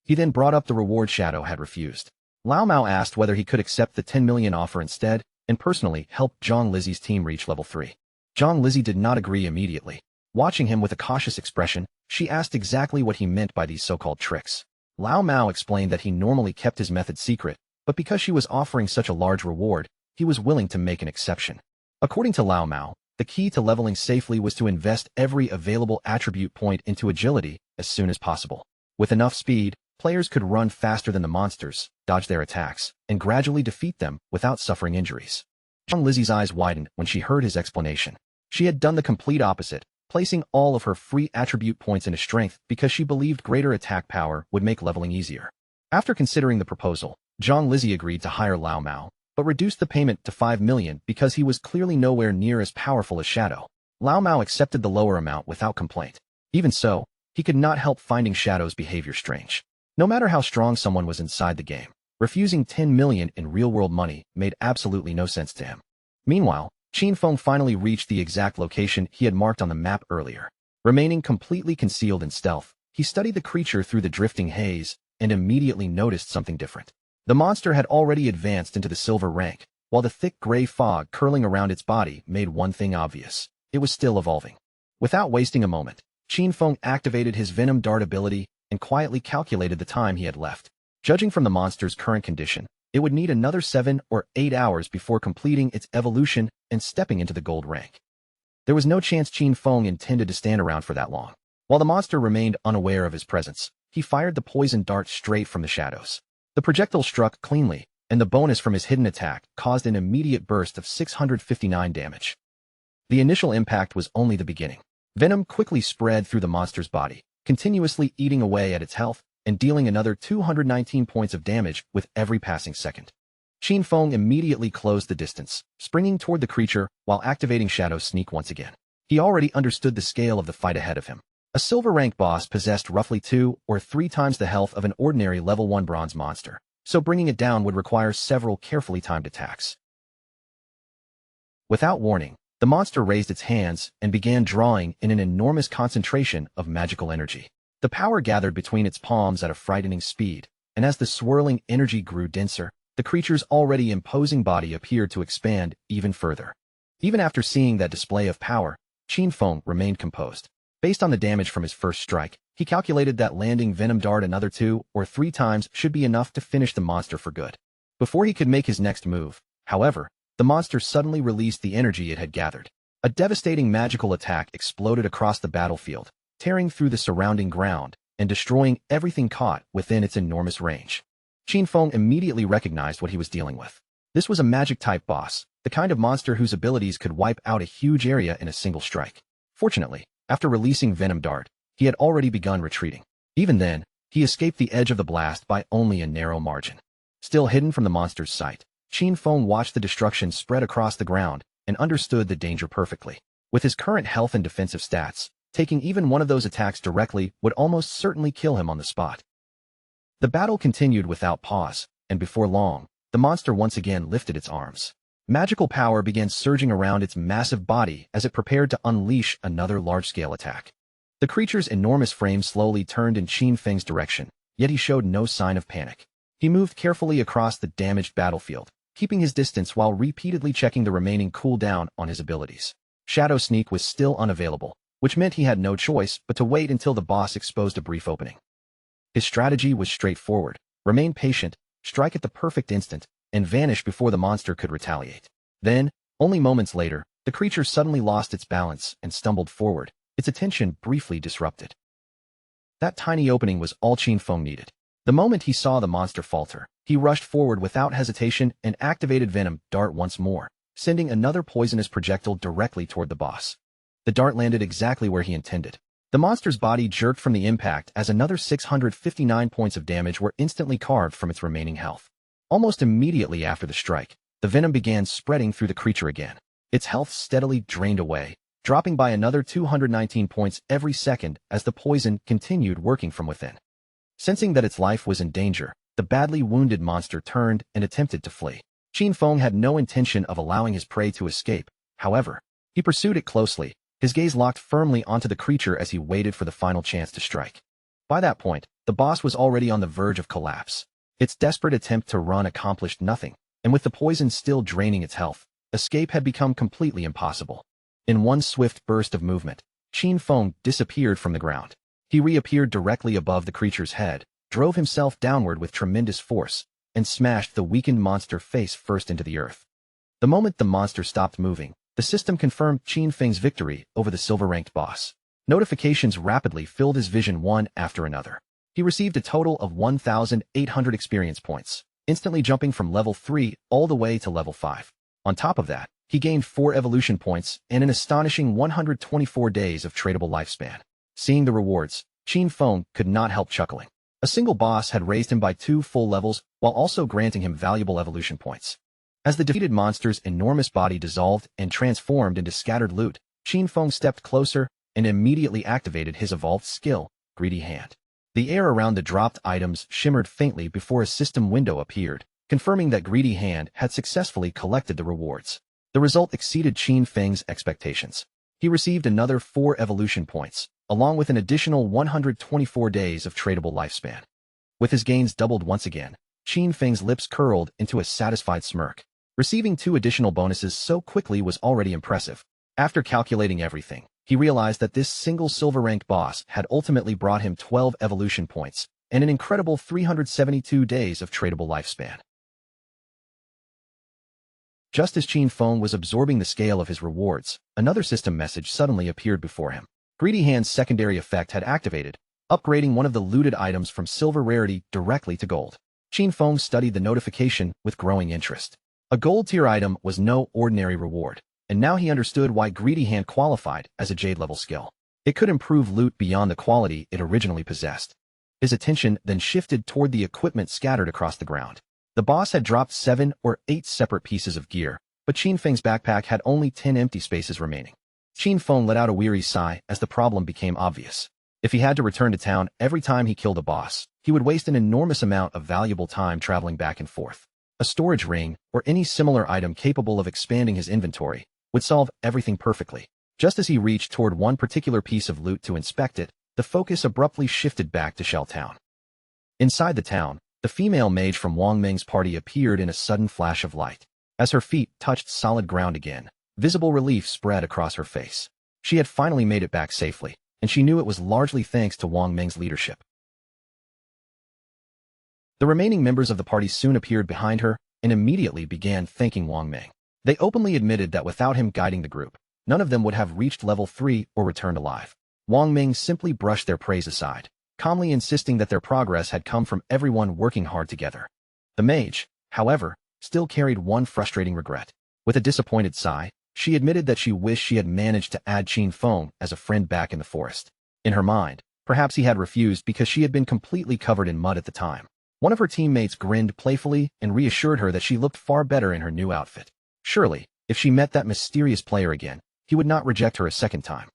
He then brought up the reward Shadow had refused. Lao Mao asked whether he could accept the 10 million offer instead, and personally help Zhang Lizi's team reach level 3. Zhang Lizi did not agree immediately. Watching him with a cautious expression, she asked exactly what he meant by these so-called tricks. Lao Mao explained that he normally kept his method secret, but because she was offering such a large reward, he was willing to make an exception. According to Lao Mao, the key to leveling safely was to invest every available attribute point into agility as soon as possible. With enough speed, players could run faster than the monsters, dodge their attacks, and gradually defeat them without suffering injuries. Zhang Lizi's eyes widened when she heard his explanation. She had done the complete opposite, placing all of her free attribute points into strength because she believed greater attack power would make leveling easier. After considering the proposal, Zhang Lizi agreed to hire Lao Mao, but reduced the payment to 5 million because he was clearly nowhere near as powerful as Shadow. Lao Mao accepted the lower amount without complaint. Even so, he could not help finding Shadow's behavior strange. No matter how strong someone was inside the game, refusing 10 million in real-world money made absolutely no sense to him. Meanwhile, Qin Feng finally reached the exact location he had marked on the map earlier. Remaining completely concealed in stealth, he studied the creature through the drifting haze and immediately noticed something different. The monster had already advanced into the silver rank, while the thick gray fog curling around its body made one thing obvious. It was still evolving. Without wasting a moment, Qin Feng activated his Venom Dart ability and quietly calculated the time he had left. Judging from the monster's current condition, it would need another 7 or 8 hours before completing its evolution and stepping into the gold rank. There was no chance Qin Feng intended to stand around for that long. While the monster remained unaware of his presence, he fired the poison dart straight from the shadows. The projectile struck cleanly, and the bonus from his hidden attack caused an immediate burst of 659 damage. The initial impact was only the beginning. Venom quickly spread through the monster's body, continuously eating away at its health and dealing another 219 points of damage with every passing second. Qin Feng immediately closed the distance, springing toward the creature while activating Shadow's Sneak once again. He already understood the scale of the fight ahead of him. A silver rank boss possessed roughly 2 or 3 times the health of an ordinary level 1 bronze monster, so bringing it down would require several carefully timed attacks. Without warning, the monster raised its hands and began drawing in an enormous concentration of magical energy. The power gathered between its palms at a frightening speed, and as the swirling energy grew denser, the creature's already imposing body appeared to expand even further. Even after seeing that display of power, Qin Feng remained composed. Based on the damage from his first strike, he calculated that landing Venom Dart another 2 or 3 times should be enough to finish the monster for good. Before he could make his next move, however, the monster suddenly released the energy it had gathered. A devastating magical attack exploded across the battlefield, tearing through the surrounding ground and destroying everything caught within its enormous range. Qin Feng immediately recognized what he was dealing with. This was a magic-type boss, the kind of monster whose abilities could wipe out a huge area in a single strike. Fortunately, after releasing Venom Dart, he had already begun retreating. Even then, he escaped the edge of the blast by only a narrow margin. Still hidden from the monster's sight, Qin Feng watched the destruction spread across the ground and understood the danger perfectly. With his current health and defensive stats, taking even one of those attacks directly would almost certainly kill him on the spot. The battle continued without pause, and before long, the monster once again lifted its arms. Magical power began surging around its massive body as it prepared to unleash another large-scale attack. The creature's enormous frame slowly turned in Qin Feng's direction, yet he showed no sign of panic. He moved carefully across the damaged battlefield, keeping his distance while repeatedly checking the remaining cooldown on his abilities. Shadow Sneak was still unavailable, which meant he had no choice but to wait until the boss exposed a brief opening. His strategy was straightforward: remain patient, strike at the perfect instant, and vanish before the monster could retaliate. Then, only moments later, the creature suddenly lost its balance and stumbled forward, its attention briefly disrupted. That tiny opening was all Qin Feng needed. The moment he saw the monster falter, he rushed forward without hesitation and activated Venom Dart once more, sending another poisonous projectile directly toward the boss. The dart landed exactly where he intended. The monster's body jerked from the impact as another 659 points of damage were instantly carved from its remaining health. Almost immediately after the strike, the venom began spreading through the creature again. Its health steadily drained away, dropping by another 219 points every second as the poison continued working from within. Sensing that its life was in danger, the badly wounded monster turned and attempted to flee. Qin Feng had no intention of allowing his prey to escape. However, he pursued it closely, his gaze locked firmly onto the creature as he waited for the final chance to strike. By that point, the boss was already on the verge of collapse. Its desperate attempt to run accomplished nothing, and with the poison still draining its health, escape had become completely impossible. In one swift burst of movement, Qin Feng disappeared from the ground. He reappeared directly above the creature's head, drove himself downward with tremendous force, and smashed the weakened monster face first into the earth. The moment the monster stopped moving, the system confirmed Qin Feng's victory over the silver-ranked boss. Notifications rapidly filled his vision one after another. He received a total of 1,800 experience points, instantly jumping from level 3 all the way to level 5. On top of that, he gained 4 evolution points and an astonishing 124 days of tradable lifespan. Seeing the rewards, Qin Feng could not help chuckling. A single boss had raised him by 2 full levels while also granting him valuable evolution points. As the defeated monster's enormous body dissolved and transformed into scattered loot, Qin Feng stepped closer and immediately activated his evolved skill, Greedy Hand. The air around the dropped items shimmered faintly before a system window appeared, confirming that Greedy Hand had successfully collected the rewards. The result exceeded Qin Feng's expectations. He received another 4 evolution points, along with an additional 124 days of tradable lifespan. With his gains doubled once again, Qin Feng's lips curled into a satisfied smirk. Receiving 2 additional bonuses so quickly was already impressive. After calculating everything, he realized that this single silver-ranked boss had ultimately brought him 12 evolution points and an incredible 372 days of tradable lifespan. Just as Qin Feng was absorbing the scale of his rewards, another system message suddenly appeared before him. Greedy Hand's secondary effect had activated, upgrading one of the looted items from silver rarity directly to gold. Qin Feng studied the notification with growing interest. A gold-tier item was no ordinary reward, and now he understood why Greedy Hand qualified as a Jade-level skill. It could improve loot beyond the quality it originally possessed. His attention then shifted toward the equipment scattered across the ground. The boss had dropped 7 or 8 separate pieces of gear, but Qin Feng's backpack had only 10 empty spaces remaining. Qin Feng let out a weary sigh as the problem became obvious. If he had to return to town every time he killed a boss, he would waste an enormous amount of valuable time traveling back and forth. A storage ring, or any similar item capable of expanding his inventory, would solve everything perfectly. Just as he reached toward one particular piece of loot to inspect it, the focus abruptly shifted back to Shell Town. Inside the town, the female mage from Wang Ming's party appeared in a sudden flash of light. As her feet touched solid ground again, visible relief spread across her face. She had finally made it back safely, and she knew it was largely thanks to Wang Ming's leadership. The remaining members of the party soon appeared behind her and immediately began thanking Wang Ming. They openly admitted that without him guiding the group, none of them would have reached level 3 or returned alive. Wang Ming simply brushed their praise aside, calmly insisting that their progress had come from everyone working hard together. The mage, however, still carried one frustrating regret. With a disappointed sigh, she admitted that she wished she had managed to add Qin Feng as a friend back in the forest. In her mind, perhaps he had refused because she had been completely covered in mud at the time. One of her teammates grinned playfully and reassured her that she looked far better in her new outfit. Surely, if she met that mysterious player again, he would not reject her a second time.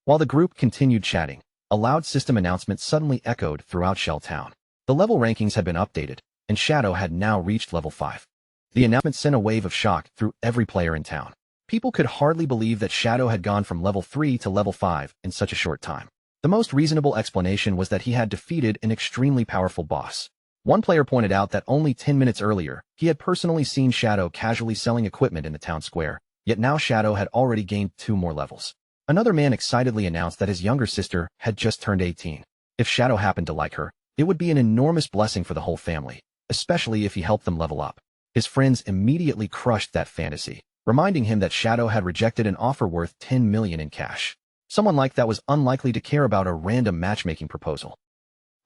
While the group continued chatting, a loud system announcement suddenly echoed throughout Shell Town. The level rankings had been updated, and Shadow had now reached level 5. The announcement sent a wave of shock through every player in town. People could hardly believe that Shadow had gone from level 3 to level 5 in such a short time. The most reasonable explanation was that he had defeated an extremely powerful boss. One player pointed out that only 10 minutes earlier, he had personally seen Shadow casually selling equipment in the town square, yet now Shadow had already gained 2 more levels. Another man excitedly announced that his younger sister had just turned 18. If Shadow happened to like her, it would be an enormous blessing for the whole family, especially if he helped them level up. His friends immediately crushed that fantasy, reminding him that Shadow had rejected an offer worth 10 million in cash. Someone like that was unlikely to care about a random matchmaking proposal.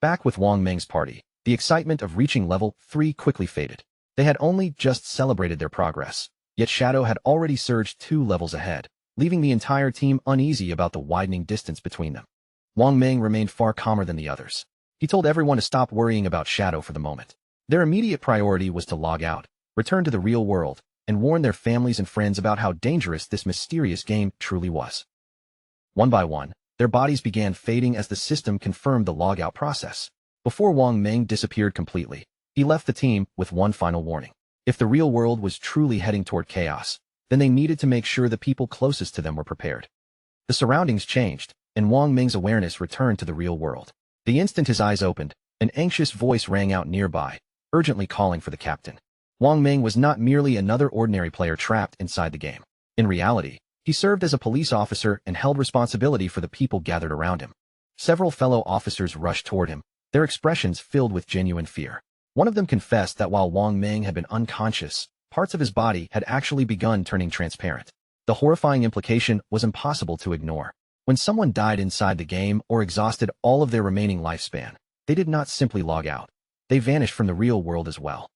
Back with Wang Meng's party, the excitement of reaching level 3 quickly faded. They had only just celebrated their progress, yet Shadow had already surged 2 levels ahead, leaving the entire team uneasy about the widening distance between them. Wang Meng remained far calmer than the others. He told everyone to stop worrying about Shadow for the moment. Their immediate priority was to log out, return to the real world, and warn their families and friends about how dangerous this mysterious game truly was. One by one, their bodies began fading as the system confirmed the logout process. Before Wang Meng disappeared completely, he left the team with one final warning. If the real world was truly heading toward chaos, then they needed to make sure the people closest to them were prepared. The surroundings changed, and Wang Meng's awareness returned to the real world. The instant his eyes opened, an anxious voice rang out nearby, urgently calling for the captain. Wang Meng was not merely another ordinary player trapped inside the game. In reality, he served as a police officer and held responsibility for the people gathered around him. Several fellow officers rushed toward him, their expressions filled with genuine fear. One of them confessed that while Wang Meng had been unconscious, parts of his body had actually begun turning transparent. The horrifying implication was impossible to ignore. When someone died inside the game or exhausted all of their remaining lifespan, they did not simply log out. They vanished from the real world as well.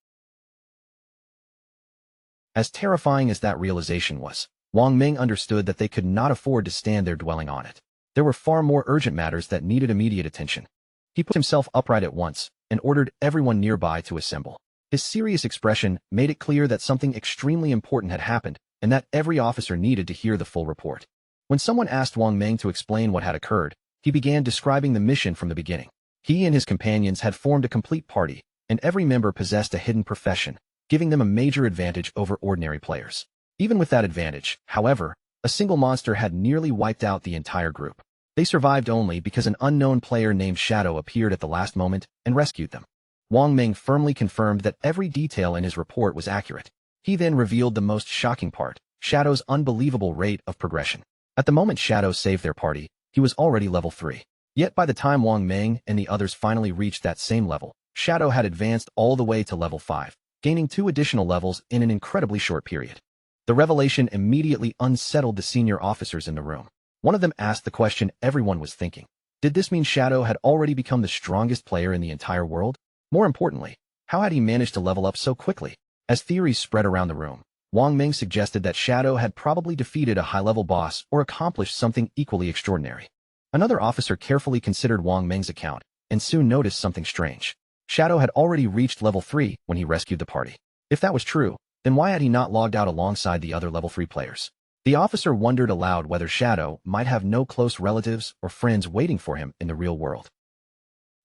As terrifying as that realization was, Wang Meng understood that they could not afford to stand there dwelling on it. There were far more urgent matters that needed immediate attention. He put himself upright at once and ordered everyone nearby to assemble. His serious expression made it clear that something extremely important had happened and that every officer needed to hear the full report. When someone asked Wang Meng to explain what had occurred, he began describing the mission from the beginning. He and his companions had formed a complete party, and every member possessed a hidden profession, giving them a major advantage over ordinary players. Even with that advantage, however, a single monster had nearly wiped out the entire group. They survived only because an unknown player named Shadow appeared at the last moment and rescued them. Wang Meng firmly confirmed that every detail in his report was accurate. He then revealed the most shocking part, Shadow's unbelievable rate of progression. At the moment Shadow saved their party, he was already level 3. Yet by the time Wang Meng and the others finally reached that same level, Shadow had advanced all the way to level 5, gaining 2 additional levels in an incredibly short period. The revelation immediately unsettled the senior officers in the room. One of them asked the question everyone was thinking. Did this mean Shadow had already become the strongest player in the entire world? More importantly, how had he managed to level up so quickly? As theories spread around the room, Wang Meng suggested that Shadow had probably defeated a high-level boss or accomplished something equally extraordinary. Another officer carefully considered Wang Meng's account and soon noticed something strange. Shadow had already reached level 3 when he rescued the party. If that was true, then why had he not logged out alongside the other level 3 players? The officer wondered aloud whether Shadow might have no close relatives or friends waiting for him in the real world.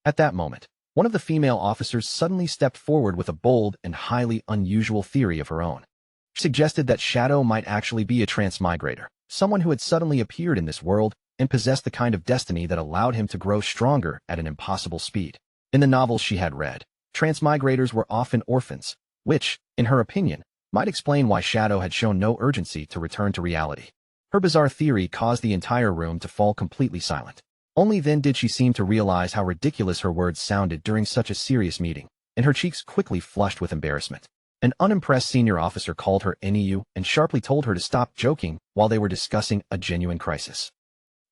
At that moment, one of the female officers suddenly stepped forward with a bold and highly unusual theory of her own. She suggested that Shadow might actually be a transmigrator, someone who had suddenly appeared in this world and possessed the kind of destiny that allowed him to grow stronger at an impossible speed. In the novels she had read, transmigrators were often orphans, which, in her opinion, might explain why Shadow had shown no urgency to return to reality. Her bizarre theory caused the entire room to fall completely silent. Only then did she seem to realize how ridiculous her words sounded during such a serious meeting, and her cheeks quickly flushed with embarrassment. An unimpressed senior officer called her NEU and sharply told her to stop joking while they were discussing a genuine crisis.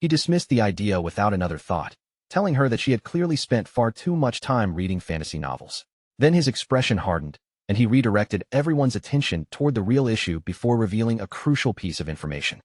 He dismissed the idea without another thought, telling her that she had clearly spent far too much time reading fantasy novels. Then his expression hardened, and he redirected everyone's attention toward the real issue before revealing a crucial piece of information.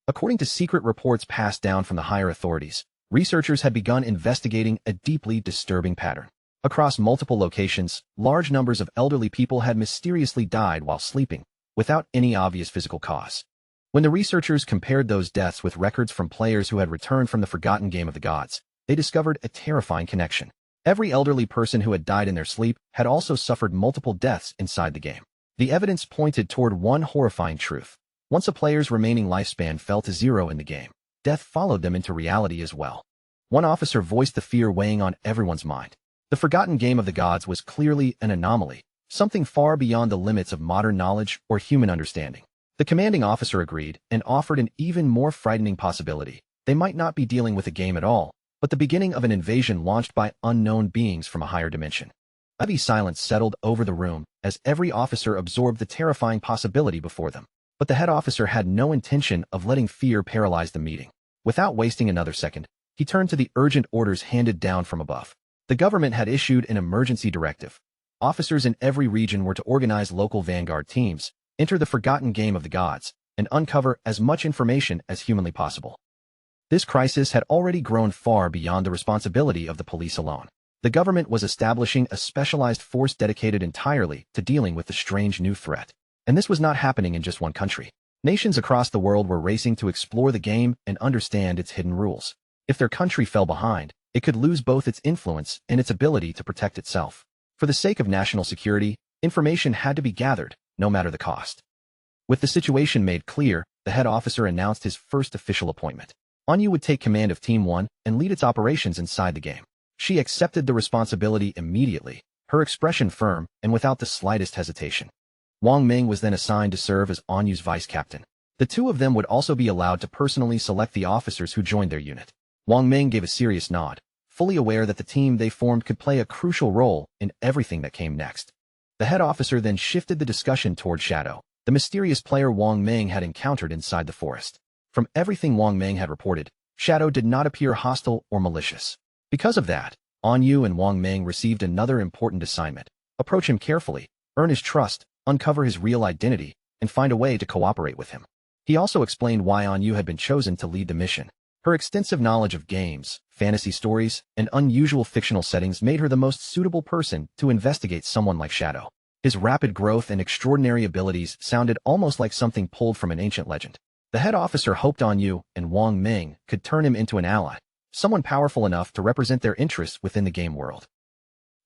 According to secret reports passed down from the higher authorities, researchers had begun investigating a deeply disturbing pattern. Across multiple locations, large numbers of elderly people had mysteriously died while sleeping, without any obvious physical cause. When the researchers compared those deaths with records from players who had returned from the forgotten game of the gods, they discovered a terrifying connection. Every elderly person who had died in their sleep had also suffered multiple deaths inside the game. The evidence pointed toward one horrifying truth. Once a player's remaining lifespan fell to 0 in the game, death followed them into reality as well. One officer voiced the fear weighing on everyone's mind. The forgotten game of the gods was clearly an anomaly, something far beyond the limits of modern knowledge or human understanding. The commanding officer agreed and offered an even more frightening possibility. They might not be dealing with a game at all, but the beginning of an invasion launched by unknown beings from a higher dimension. Heavy silence settled over the room as every officer absorbed the terrifying possibility before them. But the head officer had no intention of letting fear paralyze the meeting. Without wasting another second, he turned to the urgent orders handed down from above. The government had issued an emergency directive. Officers in every region were to organize local vanguard teams, enter the forgotten game of the gods, and uncover as much information as humanly possible. This crisis had already grown far beyond the responsibility of the police alone. The government was establishing a specialized force dedicated entirely to dealing with the strange new threat. And this was not happening in just one country. Nations across the world were racing to explore the game and understand its hidden rules. If their country fell behind, it could lose both its influence and its ability to protect itself. For the sake of national security, information had to be gathered, no matter the cost. With the situation made clear, the head officer announced his first official appointment. Anyu would take command of Team 1 and lead its operations inside the game. She accepted the responsibility immediately, her expression firm and without the slightest hesitation. Wang Ming was then assigned to serve as Anyu's vice captain. The two of them would also be allowed to personally select the officers who joined their unit. Wang Ming gave a serious nod, fully aware that the team they formed could play a crucial role in everything that came next. The head officer then shifted the discussion toward Shadow, the mysterious player Wang Ming had encountered inside the forest. From everything Wang Ming had reported, Shadow did not appear hostile or malicious. Because of that, Anyu and Wang Ming received another important assignment. Approach him carefully, earn his trust, uncover his real identity, and find a way to cooperate with him. He also explained why Anyu had been chosen to lead the mission. Her extensive knowledge of games, fantasy stories, and unusual fictional settings made her the most suitable person to investigate someone like Shadow. His rapid growth and extraordinary abilities sounded almost like something pulled from an ancient legend. The head officer hoped Anyu and Wang Ming could turn him into an ally, someone powerful enough to represent their interests within the game world.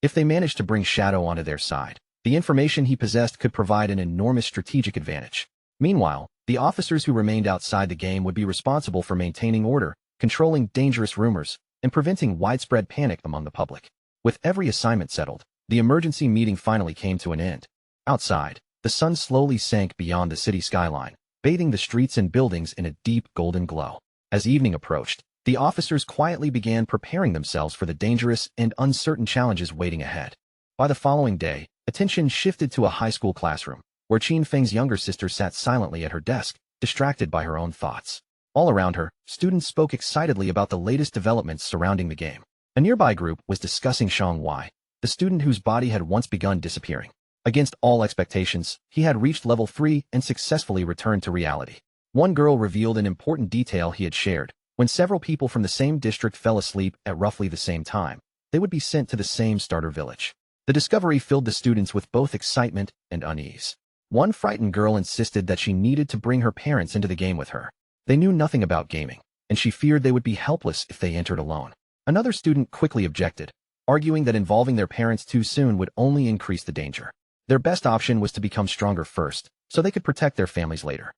If they managed to bring Shadow onto their side, the information he possessed could provide an enormous strategic advantage. Meanwhile, the officers who remained outside the game would be responsible for maintaining order, controlling dangerous rumors, and preventing widespread panic among the public. With every assignment settled, the emergency meeting finally came to an end. Outside, the sun slowly sank beyond the city skyline, bathing the streets and buildings in a deep golden glow. As evening approached, the officers quietly began preparing themselves for the dangerous and uncertain challenges waiting ahead. By the following day, attention shifted to a high school classroom, where Qin Feng's younger sister sat silently at her desk, distracted by her own thoughts. All around her, students spoke excitedly about the latest developments surrounding the game. A nearby group was discussing Shang Wei, the student whose body had once begun disappearing. Against all expectations, he had reached level 3 and successfully returned to reality. One girl revealed an important detail he had shared. When several people from the same district fell asleep at roughly the same time, they would be sent to the same starter village. The discovery filled the students with both excitement and unease. One frightened girl insisted that she needed to bring her parents into the game with her. They knew nothing about gaming, and she feared they would be helpless if they entered alone. Another student quickly objected, arguing that involving their parents too soon would only increase the danger. Their best option was to become stronger first, so they could protect their families later.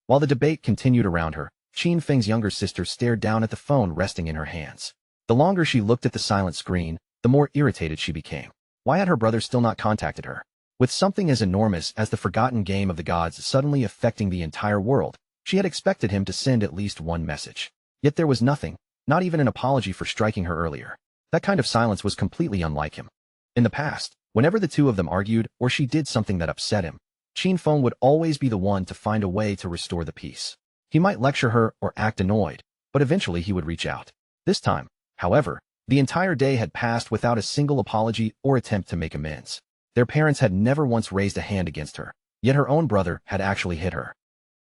While the debate continued around her, Qin Feng's younger sister stared down at the phone resting in her hands. The longer she looked at the silent screen, the more irritated she became. Why had her brother still not contacted her? With something as enormous as the forgotten game of the gods suddenly affecting the entire world, she had expected him to send at least one message. Yet there was nothing, not even an apology for striking her earlier. That kind of silence was completely unlike him. In the past, whenever the two of them argued or she did something that upset him, Qin Feng would always be the one to find a way to restore the peace. He might lecture her or act annoyed, but eventually he would reach out. This time, however, the entire day had passed without a single apology or attempt to make amends. Their parents had never once raised a hand against her, yet her own brother had actually hit her.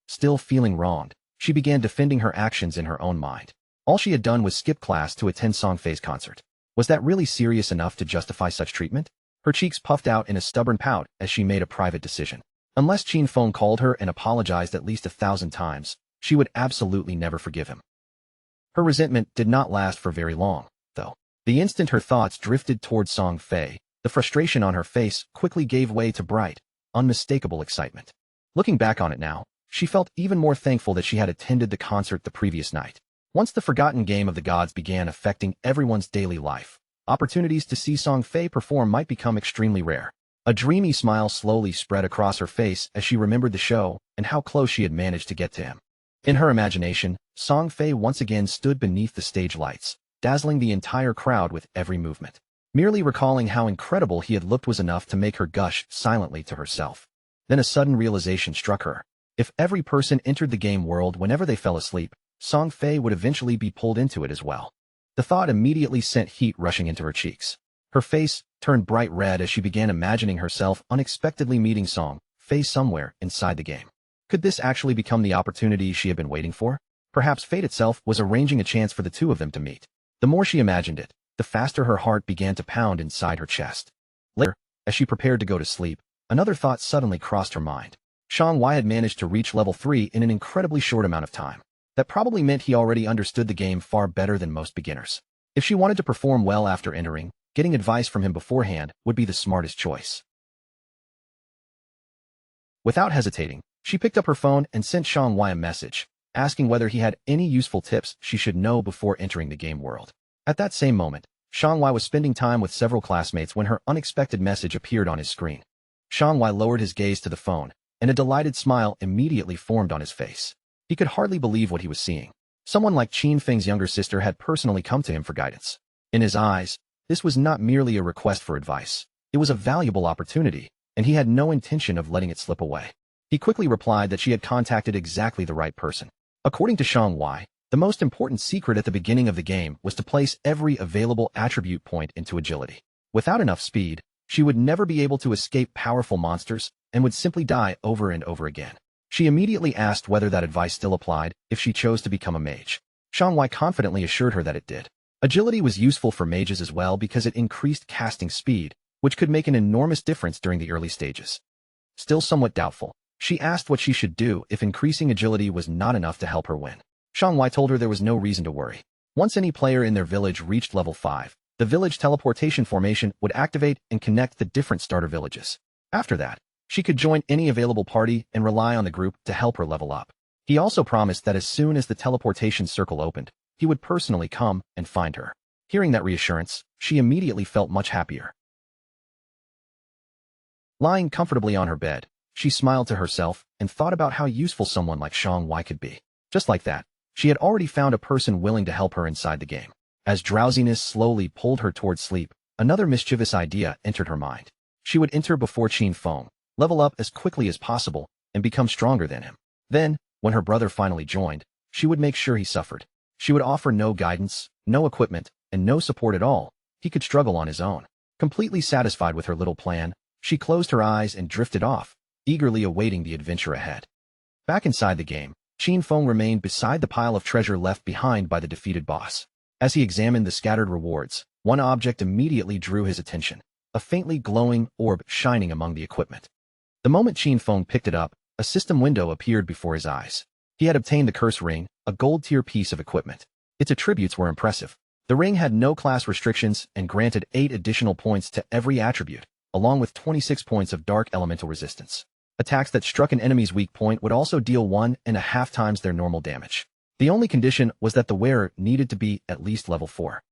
Still feeling wronged, she began defending her actions in her own mind. All she had done was skip class to attend Song Fei's concert. Was that really serious enough to justify such treatment? Her cheeks puffed out in a stubborn pout as she made a private decision. Unless Qin Feng called her and apologized at least 1,000 times, she would absolutely never forgive him. Her resentment did not last for very long, though. The instant her thoughts drifted toward Song Fei, the frustration on her face quickly gave way to bright, unmistakable excitement. Looking back on it now, she felt even more thankful that she had attended the concert the previous night. Once the forgotten game of the gods began affecting everyone's daily life, opportunities to see Song Fei perform might become extremely rare. A dreamy smile slowly spread across her face as she remembered the show and how close she had managed to get to him. In her imagination, Song Fei once again stood beneath the stage lights, dazzling the entire crowd with every movement. Merely recalling how incredible he had looked was enough to make her gush silently to herself. Then a sudden realization struck her. If every person entered the game world whenever they fell asleep, Song Fei would eventually be pulled into it as well. The thought immediately sent heat rushing into her cheeks. Her face turned bright red as she began imagining herself unexpectedly meeting Song Fei somewhere inside the game. Could this actually become the opportunity she had been waiting for? Perhaps fate itself was arranging a chance for the two of them to meet. The more she imagined it, the faster her heart began to pound inside her chest. Later, as she prepared to go to sleep, another thought suddenly crossed her mind. Shang Wei had managed to reach level 3 in an incredibly short amount of time. That probably meant he already understood the game far better than most beginners. If she wanted to perform well after entering, getting advice from him beforehand would be the smartest choice. Without hesitating, she picked up her phone and sent Shang Wei a message, asking whether he had any useful tips she should know before entering the game world. At that same moment, Shang Wei was spending time with several classmates when her unexpected message appeared on his screen. Shang Wei lowered his gaze to the phone, and a delighted smile immediately formed on his face. He could hardly believe what he was seeing. Someone like Qin Feng's younger sister had personally come to him for guidance. In his eyes, this was not merely a request for advice. It was a valuable opportunity, and he had no intention of letting it slip away. He quickly replied that she had contacted exactly the right person. According to Shang Wei, the most important secret at the beginning of the game was to place every available attribute point into agility. Without enough speed, she would never be able to escape powerful monsters and would simply die over and over again. She immediately asked whether that advice still applied if she chose to become a mage. Shang Wei confidently assured her that it did. Agility was useful for mages as well because it increased casting speed, which could make an enormous difference during the early stages. Still somewhat doubtful, she asked what she should do if increasing agility was not enough to help her win. Shang Wei told her there was no reason to worry. Once any player in their village reached level 5, the village teleportation formation would activate and connect the different starter villages. After that, she could join any available party and rely on the group to help her level up. He also promised that as soon as the teleportation circle opened, he would personally come and find her. Hearing that reassurance, she immediately felt much happier. Lying comfortably on her bed, she smiled to herself and thought about how useful someone like Shang Wei could be. Just like that, she had already found a person willing to help her inside the game. As drowsiness slowly pulled her toward sleep, another mischievous idea entered her mind. She would enter before Qin Feng, level up as quickly as possible, and become stronger than him. Then, when her brother finally joined, she would make sure he suffered. She would offer no guidance, no equipment, and no support at all. He could struggle on his own. Completely satisfied with her little plan, she closed her eyes and drifted off, eagerly awaiting the adventure ahead. Back inside the game, Qin Feng remained beside the pile of treasure left behind by the defeated boss. As he examined the scattered rewards, one object immediately drew his attention, a faintly glowing orb shining among the equipment. The moment Qin Feng picked it up, a system window appeared before his eyes. He had obtained the curse ring, a gold-tier piece of equipment. Its attributes were impressive. The ring had no class restrictions and granted 8 additional points to every attribute, along with 26 points of dark elemental resistance. Attacks that struck an enemy's weak point would also deal 1.5 times their normal damage. The only condition was that the wearer needed to be at least level 4.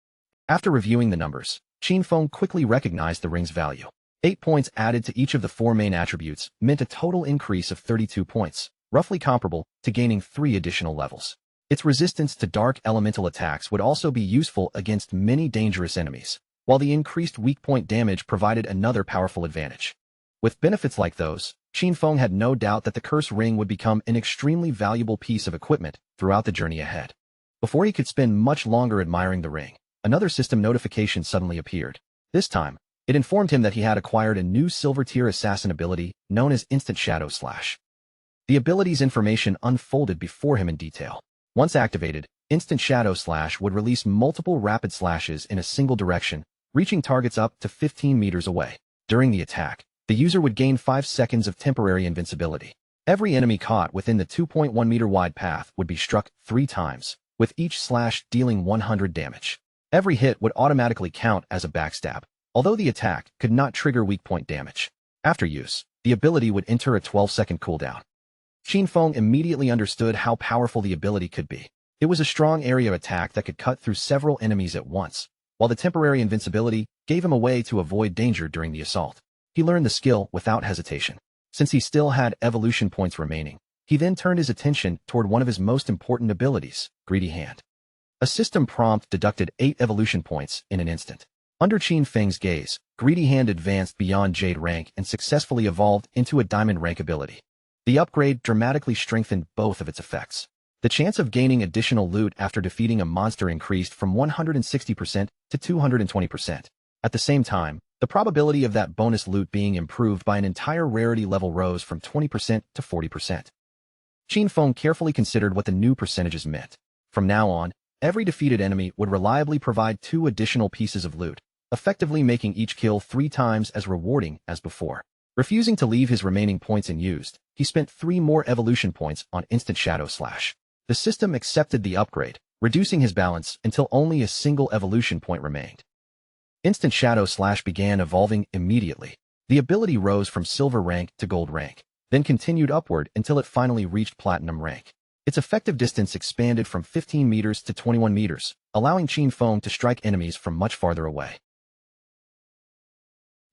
After reviewing the numbers, Qin Feng quickly recognized the ring's value. 8 points added to each of the 4 main attributes meant a total increase of 32 points, roughly comparable to gaining 3 additional levels. Its resistance to dark elemental attacks would also be useful against many dangerous enemies, while the increased weak point damage provided another powerful advantage. With benefits like those, Qin Feng had no doubt that the curse ring would become an extremely valuable piece of equipment throughout the journey ahead. Before he could spend much longer admiring the ring, another system notification suddenly appeared. This time, It informed him that he had acquired a new silver-tier assassin ability known as Instant Shadow Slash. The ability's information unfolded before him in detail. Once activated, Instant Shadow Slash would release multiple rapid slashes in a single direction, reaching targets up to 15 meters away. During the attack, the user would gain 5 seconds of temporary invincibility. Every enemy caught within the 2.1-meter-wide path would be struck 3 times, with each slash dealing 100 damage. Every hit would automatically count as a backstab, although the attack could not trigger weak point damage. After use, the ability would enter a 12-second cooldown. Qin Feng immediately understood how powerful the ability could be. It was a strong area of attack that could cut through several enemies at once, while the temporary invincibility gave him a way to avoid danger during the assault. He learned the skill without hesitation. Since he still had evolution points remaining, he then turned his attention toward one of his most important abilities, Greedy Hand. A system prompt deducted 8 evolution points in an instant. Under Qin Feng's gaze, Greedy Hand advanced beyond Jade rank and successfully evolved into a Diamond rank ability. The upgrade dramatically strengthened both of its effects. The chance of gaining additional loot after defeating a monster increased from 160% to 220%. At the same time, the probability of that bonus loot being improved by an entire rarity level rose from 20% to 40%. Qin Feng carefully considered what the new percentages meant. From now on, every defeated enemy would reliably provide 2 additional pieces of loot, effectively making each kill 3 times as rewarding as before. Refusing to leave his remaining points unused, he spent 3 more evolution points on Instant Shadow Slash. The system accepted the upgrade, reducing his balance until only a single evolution point remained. Instant Shadow Slash began evolving immediately. The ability rose from silver rank to gold rank, then continued upward until it finally reached platinum rank. Its effective distance expanded from 15 meters to 21 meters, allowing Qin Feng to strike enemies from much farther away.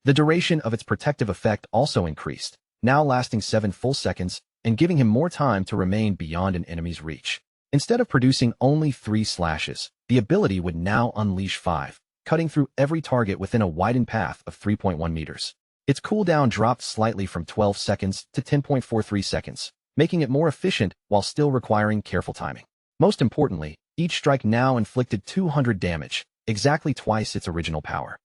The duration of its protective effect also increased, now lasting 7 full seconds and giving him more time to remain beyond an enemy's reach. Instead of producing only 3 slashes, the ability would now unleash 5, cutting through every target within a widened path of 3.1 meters. Its cooldown dropped slightly from 12 seconds to 10.43 seconds, making it more efficient while still requiring careful timing. Most importantly, each strike now inflicted 200 damage, exactly twice its original power.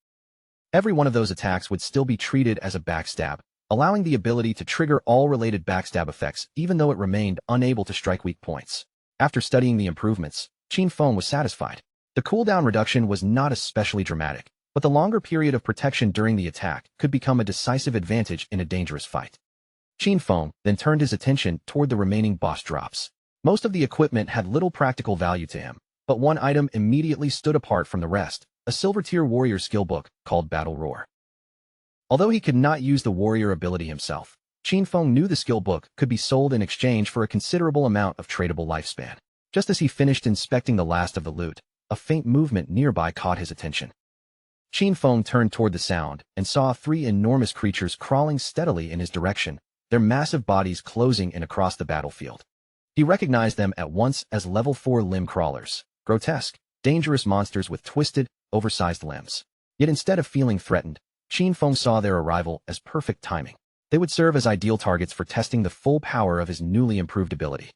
Every one of those attacks would still be treated as a backstab, allowing the ability to trigger all related backstab effects even though it remained unable to strike weak points. After studying the improvements, Qin Feng was satisfied. The cooldown reduction was not especially dramatic, but the longer period of protection during the attack could become a decisive advantage in a dangerous fight. Qin Feng then turned his attention toward the remaining boss drops. Most of the equipment had little practical value to him, but one item immediately stood apart from the rest, a silver-tier warrior skill book called Battle Roar. Although he could not use the warrior ability himself, Qin Feng knew the skill book could be sold in exchange for a considerable amount of tradable lifespan. Just as he finished inspecting the last of the loot, a faint movement nearby caught his attention. Qin Feng turned toward the sound and saw 3 enormous creatures crawling steadily in his direction, their massive bodies closing in across the battlefield. He recognized them at once as level 4 limb crawlers, grotesque, dangerous monsters with twisted, oversized limbs. Yet instead of feeling threatened, Qin Feng saw their arrival as perfect timing. They would serve as ideal targets for testing the full power of his newly improved ability.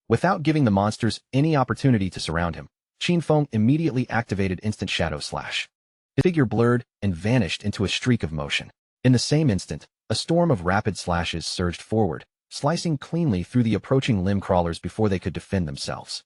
Without giving the monsters any opportunity to surround him, Qin Feng immediately activated Instant Shadow Slash. His figure blurred and vanished into a streak of motion. In the same instant, a storm of rapid slashes surged forward, slicing cleanly through the approaching limb crawlers before they could defend themselves.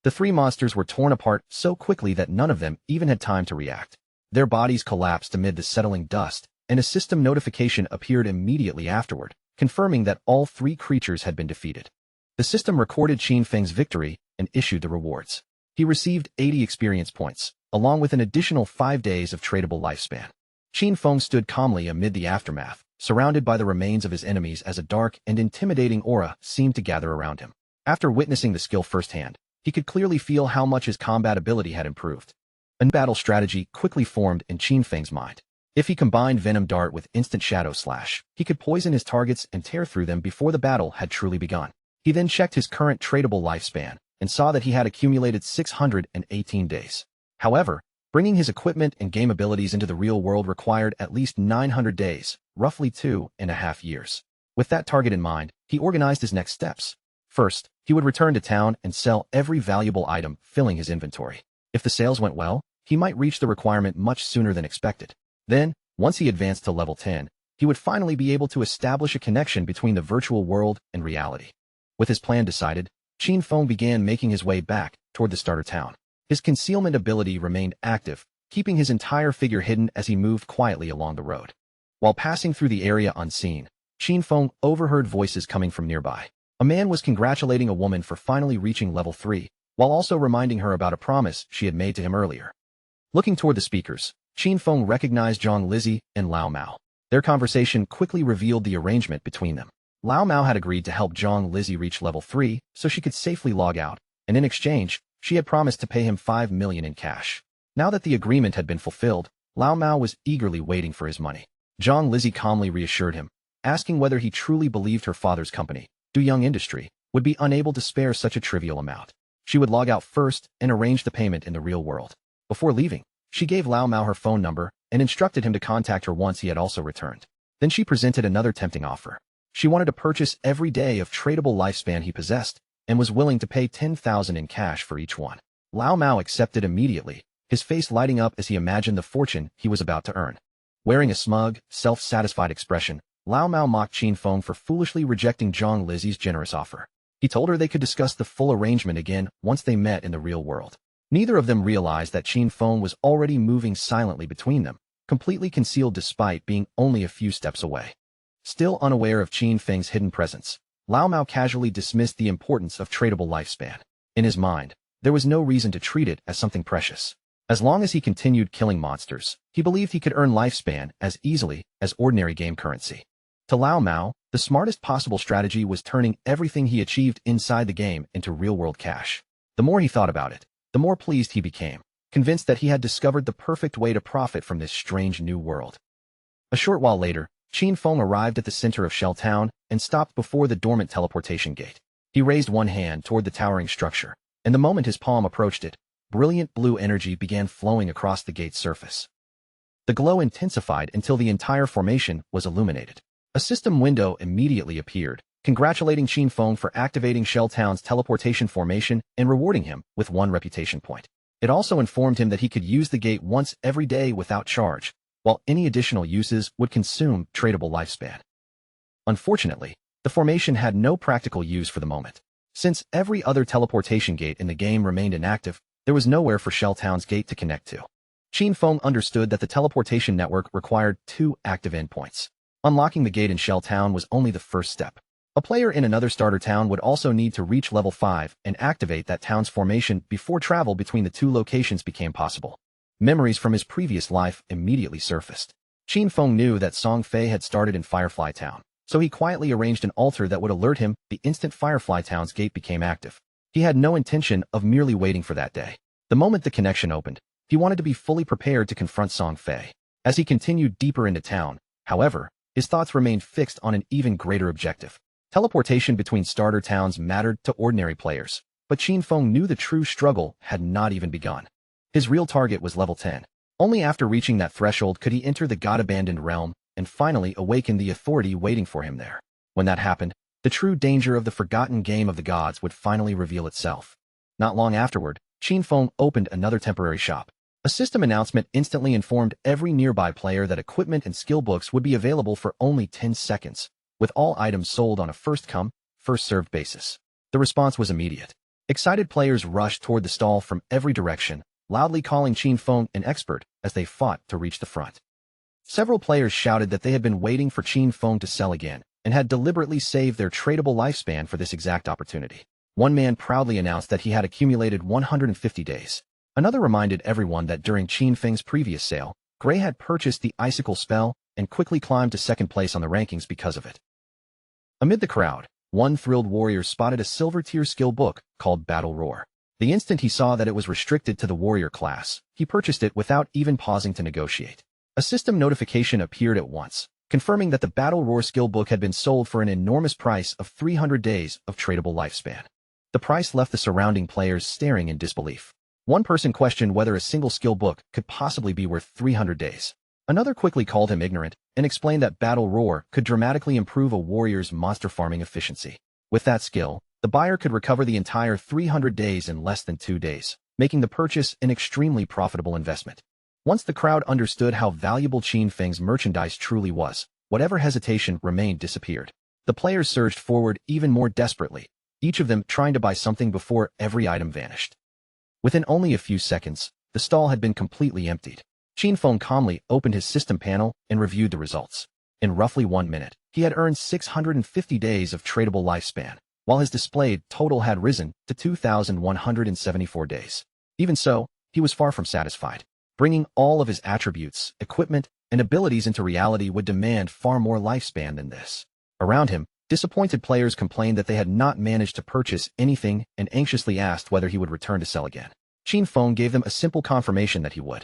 The 3 monsters were torn apart so quickly that none of them even had time to react. Their bodies collapsed amid the settling dust, and a system notification appeared immediately afterward, confirming that all 3 creatures had been defeated. The system recorded Qin Feng's victory and issued the rewards. He received 80 experience points, along with an additional 5 days of tradable lifespan. Qin Feng stood calmly amid the aftermath, surrounded by the remains of his enemies as a dark and intimidating aura seemed to gather around him. After witnessing the skill firsthand, he could clearly feel how much his combat ability had improved. A battle strategy quickly formed in Qin Feng's mind. If he combined Venom Dart with Instant Shadow Slash, he could poison his targets and tear through them before the battle had truly begun. He then checked his current tradable lifespan and saw that he had accumulated 618 days. However, bringing his equipment and game abilities into the real world required at least 900 days, roughly 2.5 years. With that target in mind, he organized his next steps. First, he would return to town and sell every valuable item, filling his inventory. If the sales went well, he might reach the requirement much sooner than expected. Then, Once he advanced to level 10, he would finally be able to establish a connection between the virtual world and reality. With his plan decided, Qin Feng began making his way back toward the starter town. His concealment ability remained active, keeping his entire figure hidden as he moved quietly along the road. While passing through the area unseen, Qin Feng overheard voices coming from nearby. A man was congratulating a woman for finally reaching level 3, while also reminding her about a promise she had made to him earlier. Looking toward the speakers, Qin Feng recognized Zhang Lizzie and Lao Mao. Their conversation quickly revealed the arrangement between them. Lao Mao had agreed to help Zhang Lizzie reach level 3 so she could safely log out, and in exchange, she had promised to pay him 5 million in cash. Now that the agreement had been fulfilled, Lao Mao was eagerly waiting for his money. Zhang Lizzie calmly reassured him, asking whether he truly believed her father's company, Young Industry, would be unable to spare such a trivial amount. She would log out first and arrange the payment in the real world. Before leaving, she gave Lao Mao her phone number and instructed him to contact her once he had also returned. Then she presented another tempting offer. She wanted to purchase every day of tradable lifespan he possessed and was willing to pay 10,000 in cash for each one. Lao Mao accepted immediately, his face lighting up as he imagined the fortune he was about to earn. Wearing a smug, self-satisfied expression, Lao Mao mocked Qin Feng for foolishly rejecting Zhang Lizzie's generous offer. He told her they could discuss the full arrangement again once they met in the real world. Neither of them realized that Qin Feng was already moving silently between them, completely concealed despite being only a few steps away. Still unaware of Qin Feng's hidden presence, Lao Mao casually dismissed the importance of tradable lifespan. In his mind, there was no reason to treat it as something precious. As long as he continued killing monsters, he believed he could earn lifespan as easily as ordinary game currency. To Lao Mao, the smartest possible strategy was turning everything he achieved inside the game into real-world cash. The more he thought about it, the more pleased he became, convinced that he had discovered the perfect way to profit from this strange new world. A short while later, Qin Feng arrived at the center of Shell Town and stopped before the dormant teleportation gate. He raised one hand toward the towering structure, and the moment his palm approached it, brilliant blue energy began flowing across the gate's surface. The glow intensified until the entire formation was illuminated. A system window immediately appeared, congratulating Qin Feng for activating Shell Town's teleportation formation and rewarding him with 1 reputation point. It also informed him that he could use the gate once every day without charge, while any additional uses would consume tradable lifespan. Unfortunately, the formation had no practical use for the moment. Since every other teleportation gate in the game remained inactive, there was nowhere for Shell Town's gate to connect to. Qin Feng understood that the teleportation network required 2 active endpoints. Unlocking the gate in Shell Town was only the first step. A player in another starter town would also need to reach level 5 and activate that town's formation before travel between the 2 locations became possible. Memories from his previous life immediately surfaced. Qin Feng knew that Song Fei had started in Firefly Town, so he quietly arranged an altar that would alert him the instant Firefly Town's gate became active. He had no intention of merely waiting for that day. The moment the connection opened, he wanted to be fully prepared to confront Song Fei. As he continued deeper into town, however, his thoughts remained fixed on an even greater objective. Teleportation between starter towns mattered to ordinary players, but Qin Feng knew the true struggle had not even begun. His real target was level 10. Only after reaching that threshold could he enter the god-abandoned realm and finally awaken the authority waiting for him there. When that happened, the true danger of the forgotten game of the gods would finally reveal itself. Not long afterward, Qin Feng opened another temporary shop. A system announcement instantly informed every nearby player that equipment and skill books would be available for only 10 seconds, with all items sold on a first-come, first-served basis. The response was immediate. Excited players rushed toward the stall from every direction, loudly calling Qin Feng an expert as they fought to reach the front. Several players shouted that they had been waiting for Qin Feng to sell again and had deliberately saved their tradable lifespan for this exact opportunity. One man proudly announced that he had accumulated 150 days. Another reminded everyone that during Qin Feng's previous sale, Gray had purchased the Icicle spell and quickly climbed to second place on the rankings because of it. Amid the crowd, one thrilled warrior spotted a silver-tier skill book called Battle Roar. The instant he saw that it was restricted to the warrior class, he purchased it without even pausing to negotiate. A system notification appeared at once, confirming that the Battle Roar skill book had been sold for an enormous price of 300 days of tradable lifespan. The price left the surrounding players staring in disbelief. One person questioned whether a single skill book could possibly be worth 300 days. Another quickly called him ignorant and explained that Battle Roar could dramatically improve a warrior's monster farming efficiency. With that skill, the buyer could recover the entire 300 days in less than 2 days, making the purchase an extremely profitable investment. Once the crowd understood how valuable Qin Feng's merchandise truly was, whatever hesitation remained disappeared. The players surged forward even more desperately, each of them trying to buy something before every item vanished. Within only a few seconds, the stall had been completely emptied. Qin Feng calmly opened his system panel and reviewed the results. In roughly 1 minute, he had earned 650 days of tradable lifespan, while his displayed total had risen to 2,174 days. Even so, he was far from satisfied. Bringing all of his attributes, equipment, and abilities into reality would demand far more lifespan than this. Around him, disappointed players complained that they had not managed to purchase anything and anxiously asked whether he would return to sell again. Qin Feng gave them a simple confirmation that he would.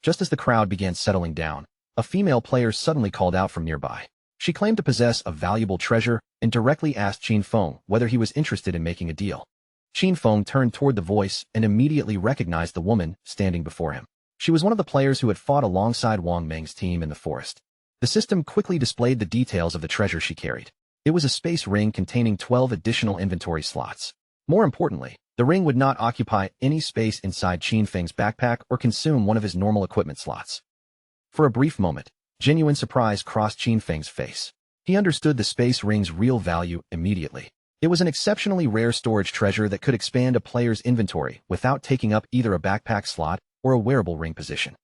Just as the crowd began settling down, a female player suddenly called out from nearby. She claimed to possess a valuable treasure and directly asked Qin Feng whether he was interested in making a deal. Qin Feng turned toward the voice and immediately recognized the woman standing before him. She was one of the players who had fought alongside Wang Meng's team in the forest. The system quickly displayed the details of the treasure she carried. It was a space ring containing 12 additional inventory slots. More importantly, the ring would not occupy any space inside Qin Feng's backpack or consume one of his normal equipment slots. For a brief moment, genuine surprise crossed Qin Feng's face. He understood the space ring's real value immediately. It was an exceptionally rare storage treasure that could expand a player's inventory without taking up either a backpack slot or a wearable ring position.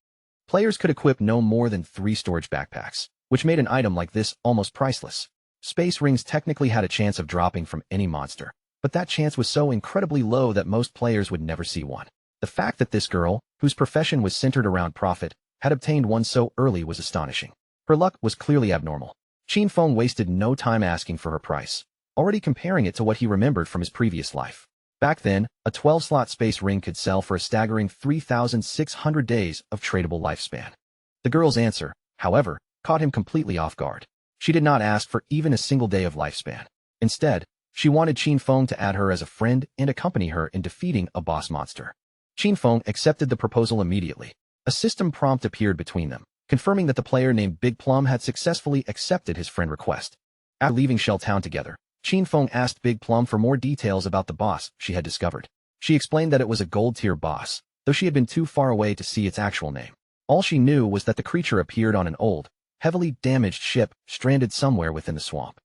Players could equip no more than 3 storage backpacks, which made an item like this almost priceless. Space rings technically had a chance of dropping from any monster, but that chance was so incredibly low that most players would never see one. The fact that this girl, whose profession was centered around profit, had obtained one so early was astonishing. Her luck was clearly abnormal. Qin Feng wasted no time asking for her price, already comparing it to what he remembered from his previous life. Back then, a 12-slot space ring could sell for a staggering 3,600 days of tradable lifespan. The girl's answer, however, caught him completely off guard. She did not ask for even a single day of lifespan. Instead, she wanted Qin Feng to add her as a friend and accompany her in defeating a boss monster. Qin Feng accepted the proposal immediately. A system prompt appeared between them, confirming that the player named Big Plum had successfully accepted his friend request. After leaving Shell Town together, Qin Feng asked Big Plum for more details about the boss she had discovered. She explained that it was a gold-tier boss, though she had been too far away to see its actual name. All she knew was that the creature appeared on an old, heavily damaged ship stranded somewhere within the swamp.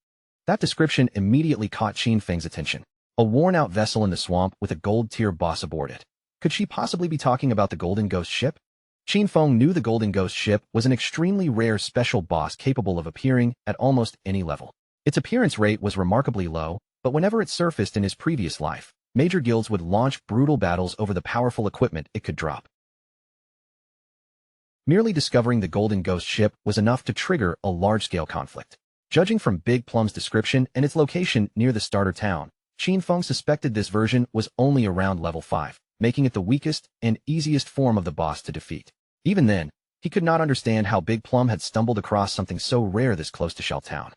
That description immediately caught Qin Feng's attention. A worn-out vessel in the swamp with a gold-tier boss aboard it. Could she possibly be talking about the Golden Ghost ship? Qin Feng knew the Golden Ghost ship was an extremely rare special boss capable of appearing at almost any level. Its appearance rate was remarkably low, but whenever it surfaced in his previous life, major guilds would launch brutal battles over the powerful equipment it could drop. Merely discovering the Golden Ghost ship was enough to trigger a large-scale conflict. Judging from Big Plum's description and its location near the starter town, Qin Feng suspected this version was only around level 5, making it the weakest and easiest form of the boss to defeat. Even then, he could not understand how Big Plum had stumbled across something so rare this close to Shell Town.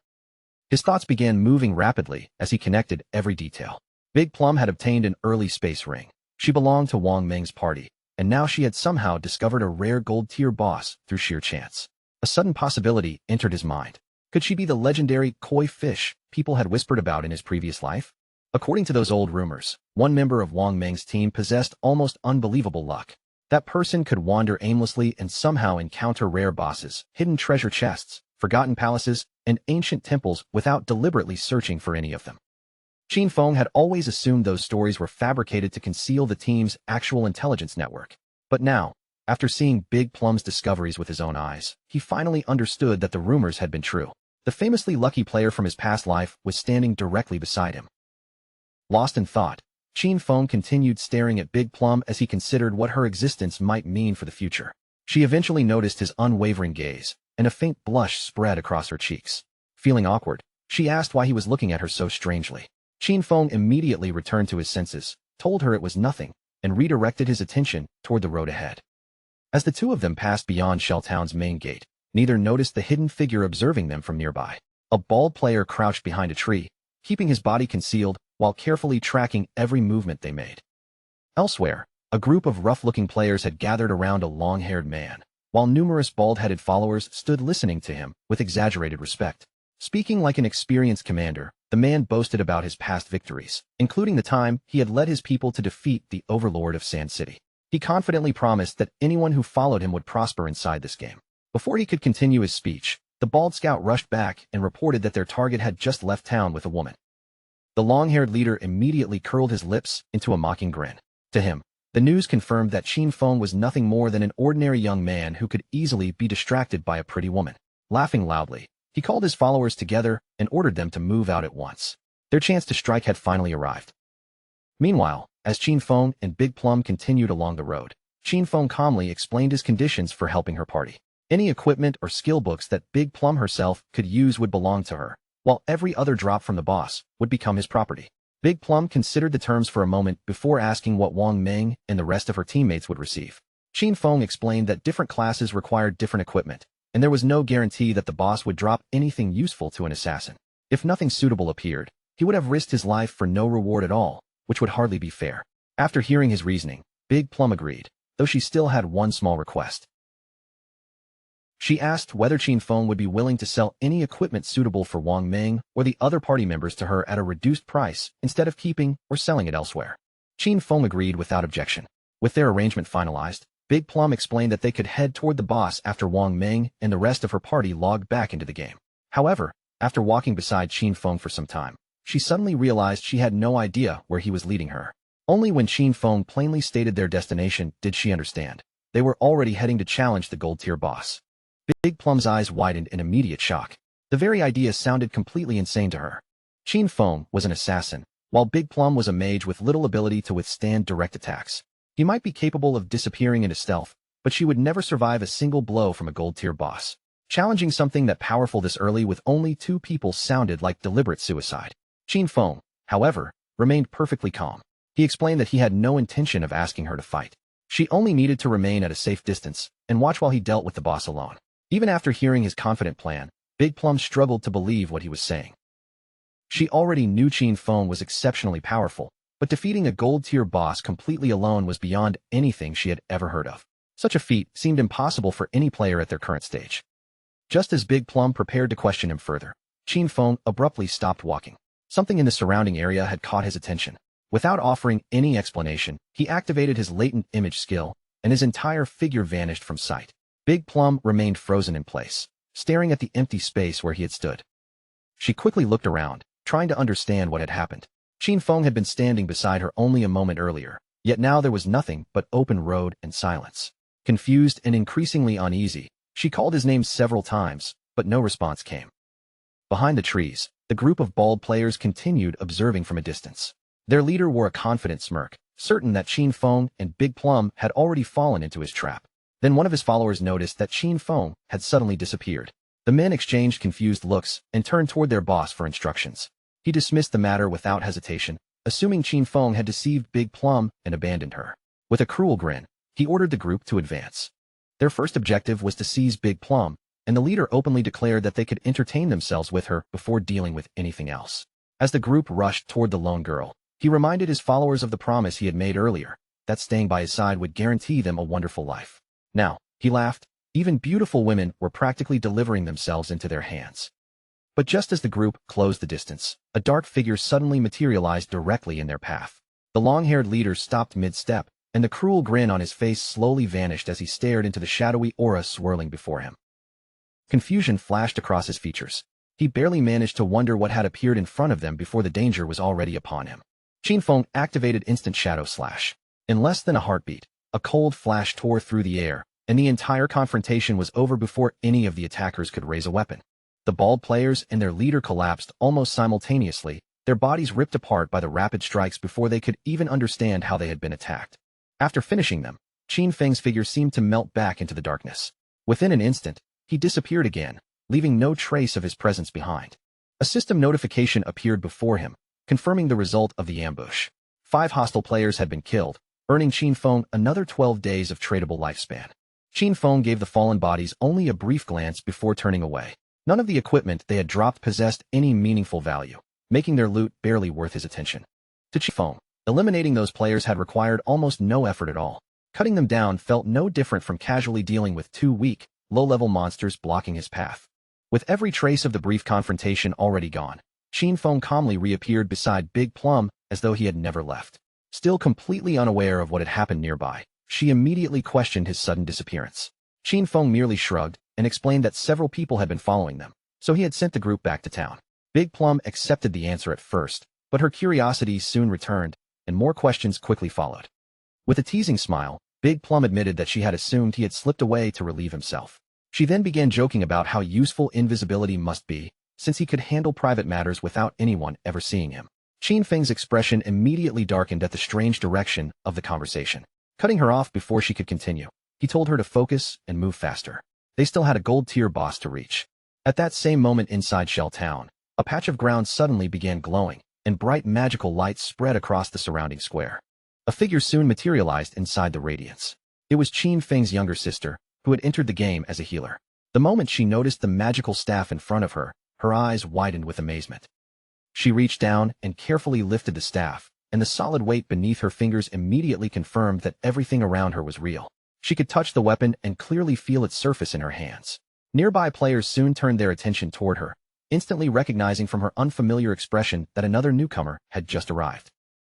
His thoughts began moving rapidly as he connected every detail. Big Plum had obtained an early space ring. She belonged to Wang Meng's party, and now she had somehow discovered a rare gold-tier boss through sheer chance. A sudden possibility entered his mind. Could she be the legendary koi fish people had whispered about in his previous life? According to those old rumors, one member of Wang Meng's team possessed almost unbelievable luck. That person could wander aimlessly and somehow encounter rare bosses, hidden treasure chests, forgotten palaces, and ancient temples without deliberately searching for any of them. Qin Feng had always assumed those stories were fabricated to conceal the team's actual intelligence network. But now, after seeing Big Plum's discoveries with his own eyes, he finally understood that the rumors had been true. The famously lucky player from his past life was standing directly beside him. Lost in thought, Qin Feng continued staring at Big Plum as he considered what her existence might mean for the future. She eventually noticed his unwavering gaze, and a faint blush spread across her cheeks. Feeling awkward, she asked why he was looking at her so strangely. Qin Feng immediately returned to his senses, told her it was nothing, and redirected his attention toward the road ahead. As the two of them passed beyond Shell Town's main gate, neither noticed the hidden figure observing them from nearby. A bald player crouched behind a tree, keeping his body concealed while carefully tracking every movement they made. Elsewhere, a group of rough-looking players had gathered around a long-haired man, while numerous bald-headed followers stood listening to him with exaggerated respect. Speaking like an experienced commander, the man boasted about his past victories, including the time he had led his people to defeat the overlord of Sand City. He confidently promised that anyone who followed him would prosper inside this game. Before he could continue his speech, the bald scout rushed back and reported that their target had just left town with a woman. The long-haired leader immediately curled his lips into a mocking grin. To him, the news confirmed that Qin Feng was nothing more than an ordinary young man who could easily be distracted by a pretty woman. Laughing loudly, he called his followers together and ordered them to move out at once. Their chance to strike had finally arrived. Meanwhile, as Qin Feng and Big Plum continued along the road, Qin Feng calmly explained his conditions for helping her party. Any equipment or skill books that Big Plum herself could use would belong to her, while every other drop from the boss would become his property. Big Plum considered the terms for a moment before asking what Wang Meng and the rest of her teammates would receive. Qin Feng explained that different classes required different equipment, and there was no guarantee that the boss would drop anything useful to an assassin. If nothing suitable appeared, he would have risked his life for no reward at all, which would hardly be fair. After hearing his reasoning, Big Plum agreed, though she still had one small request. She asked whether Qin Feng would be willing to sell any equipment suitable for Wang Meng or the other party members to her at a reduced price instead of keeping or selling it elsewhere. Qin Feng agreed without objection. With their arrangement finalized, Big Plum explained that they could head toward the boss after Wang Meng and the rest of her party logged back into the game. However, after walking beside Qin Feng for some time, she suddenly realized she had no idea where he was leading her. Only when Qin Feng plainly stated their destination did she understand. They were already heading to challenge the gold-tier boss. Big Plum's eyes widened in immediate shock. The very idea sounded completely insane to her. Qin Feng was an assassin, while Big Plum was a mage with little ability to withstand direct attacks. He might be capable of disappearing into stealth, but she would never survive a single blow from a gold-tier boss. Challenging something that powerful this early with only 2 people sounded like deliberate suicide. Qin Feng, however, remained perfectly calm. He explained that he had no intention of asking her to fight. She only needed to remain at a safe distance and watch while he dealt with the boss alone. Even after hearing his confident plan, Big Plum struggled to believe what he was saying. She already knew Qin Feng was exceptionally powerful, but defeating a gold-tier boss completely alone was beyond anything she had ever heard of. Such a feat seemed impossible for any player at their current stage. Just as Big Plum prepared to question him further, Qin Feng abruptly stopped walking. Something in the surrounding area had caught his attention. Without offering any explanation, he activated his latent image skill, and his entire figure vanished from sight. Big Plum remained frozen in place, staring at the empty space where he had stood. She quickly looked around, trying to understand what had happened. Qin Feng had been standing beside her only a moment earlier, yet now there was nothing but open road and silence. Confused and increasingly uneasy, she called his name several times, but no response came. Behind the trees, the group of bald players continued observing from a distance. Their leader wore a confident smirk, certain that Qin Feng and Big Plum had already fallen into his trap. Then one of his followers noticed that Qin Feng had suddenly disappeared. The men exchanged confused looks and turned toward their boss for instructions. He dismissed the matter without hesitation, assuming Qin Feng had deceived Big Plum and abandoned her. With a cruel grin, he ordered the group to advance. Their first objective was to seize Big Plum, and the leader openly declared that they could entertain themselves with her before dealing with anything else. As the group rushed toward the lone girl, he reminded his followers of the promise he had made earlier, that staying by his side would guarantee them a wonderful life. Now, he laughed, even beautiful women were practically delivering themselves into their hands. But just as the group closed the distance, a dark figure suddenly materialized directly in their path. The long-haired leader stopped mid-step, and the cruel grin on his face slowly vanished as he stared into the shadowy aura swirling before him. Confusion flashed across his features. He barely managed to wonder what had appeared in front of them before the danger was already upon him. Qin Feng activated Instant Shadow Slash. In less than a heartbeat, a cold flash tore through the air, and the entire confrontation was over before any of the attackers could raise a weapon. The bald players and their leader collapsed almost simultaneously, their bodies ripped apart by the rapid strikes before they could even understand how they had been attacked. After finishing them, Qin Feng's figure seemed to melt back into the darkness. Within an instant, he disappeared again, leaving no trace of his presence behind. A system notification appeared before him, confirming the result of the ambush. 5 hostile players had been killed, earning Qin Feng another 12 days of tradable lifespan. Qin Feng gave the fallen bodies only a brief glance before turning away. None of the equipment they had dropped possessed any meaningful value, making their loot barely worth his attention. To Qin Feng, eliminating those players had required almost no effort at all. Cutting them down felt no different from casually dealing with 2 weak, low-level monsters blocking his path. With every trace of the brief confrontation already gone, Qin Feng calmly reappeared beside Big Plum as though he had never left. Still completely unaware of what had happened nearby, She immediately questioned his sudden disappearance. Qin Feng merely shrugged and explained that several people had been following them, so he had sent the group back to town. Big Plum accepted the answer at first, but her curiosity soon returned, and more questions quickly followed. With a teasing smile, Big Plum admitted that she had assumed he had slipped away to relieve himself. She then began joking about how useful invisibility must be, since he could handle private matters without anyone ever seeing him. Qin Feng's expression immediately darkened at the strange direction of the conversation. Cutting her off before she could continue, he told her to focus and move faster. They still had a gold-tier boss to reach. At that same moment inside Shell Town, a patch of ground suddenly began glowing, and bright magical lights spread across the surrounding square. A figure soon materialized inside the radiance. It was Qin Feng's younger sister, who had entered the game as a healer. The moment she noticed the magical staff in front of her, her eyes widened with amazement. She reached down and carefully lifted the staff, and the solid weight beneath her fingers immediately confirmed that everything around her was real. She could touch the weapon and clearly feel its surface in her hands. Nearby players soon turned their attention toward her, instantly recognizing from her unfamiliar expression that another newcomer had just arrived.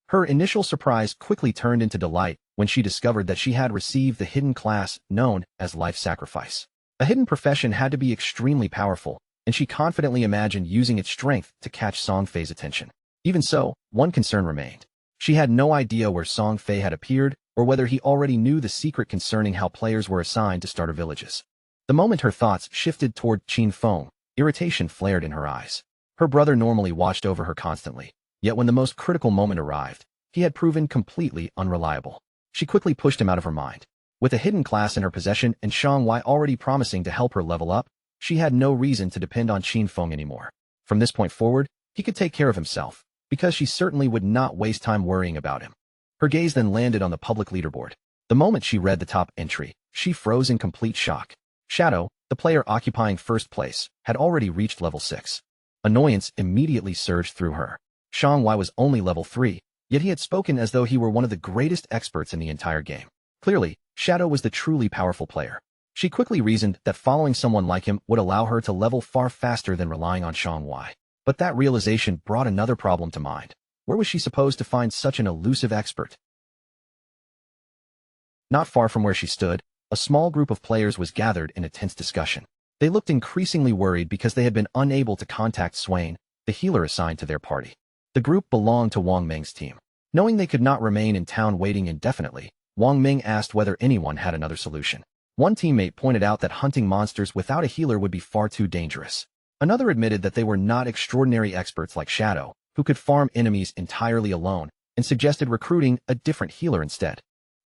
Her initial surprise quickly turned into delight when she discovered that she had received the hidden class known as life sacrifice. A hidden profession had to be extremely powerful, and she confidently imagined using its strength to catch Song Fei's attention. Even so, one concern remained. She had no idea where Song Fei had appeared, or whether he already knew the secret concerning how players were assigned to starter villages. The moment her thoughts shifted toward Qin Feng, irritation flared in her eyes. Her brother normally watched over her constantly, yet when the most critical moment arrived, he had proven completely unreliable. She quickly pushed him out of her mind. With a hidden class in her possession and Shang Wei already promising to help her level up, she had no reason to depend on Qin Feng anymore. From this point forward, he could take care of himself, because she certainly would not waste time worrying about him. Her gaze then landed on the public leaderboard. The moment she read the top entry, she froze in complete shock. Shadow, the player occupying first place, had already reached level 6. Annoyance immediately surged through her. Shang Wei was only level 3, yet he had spoken as though he were one of the greatest experts in the entire game. Clearly, Shadow was the truly powerful player. She quickly reasoned that following someone like him would allow her to level far faster than relying on Shang Wei. But that realization brought another problem to mind. Where was she supposed to find such an elusive expert? Not far from where she stood, a small group of players was gathered in a tense discussion. They looked increasingly worried because they had been unable to contact Swain, the healer assigned to their party. The group belonged to Wang Ming's team. Knowing they could not remain in town waiting indefinitely, Wang Ming asked whether anyone had another solution. One teammate pointed out that hunting monsters without a healer would be far too dangerous. Another admitted that they were not extraordinary experts like Shadow, who could farm enemies entirely alone, and suggested recruiting a different healer instead.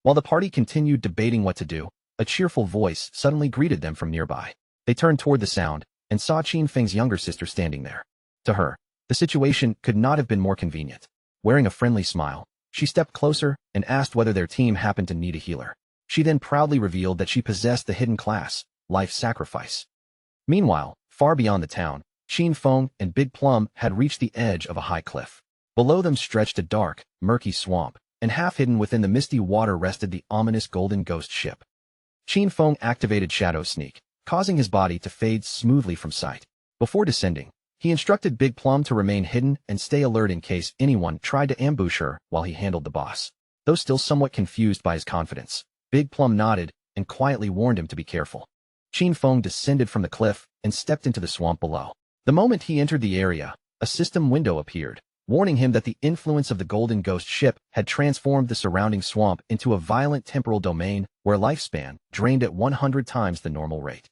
While the party continued debating what to do, a cheerful voice suddenly greeted them from nearby. They turned toward the sound, and saw Qin Feng's younger sister standing there. To her, the situation could not have been more convenient. Wearing a friendly smile, she stepped closer and asked whether their team happened to need a healer. She then proudly revealed that she possessed the hidden class, Life Sacrifice. Meanwhile, far beyond the town, Qin Feng and Big Plum had reached the edge of a high cliff. Below them stretched a dark, murky swamp, and half hidden within the misty water rested the ominous golden ghost ship. Qin Feng activated Shadow Sneak, causing his body to fade smoothly from sight. Before descending, he instructed Big Plum to remain hidden and stay alert in case anyone tried to ambush her while he handled the boss. Though still somewhat confused by his confidence, Big Plum nodded and quietly warned him to be careful. Qin Feng descended from the cliff and stepped into the swamp below. The moment he entered the area, a system window appeared, warning him that the influence of the golden ghost ship had transformed the surrounding swamp into a violent temporal domain where lifespan drained at 100 times the normal rate.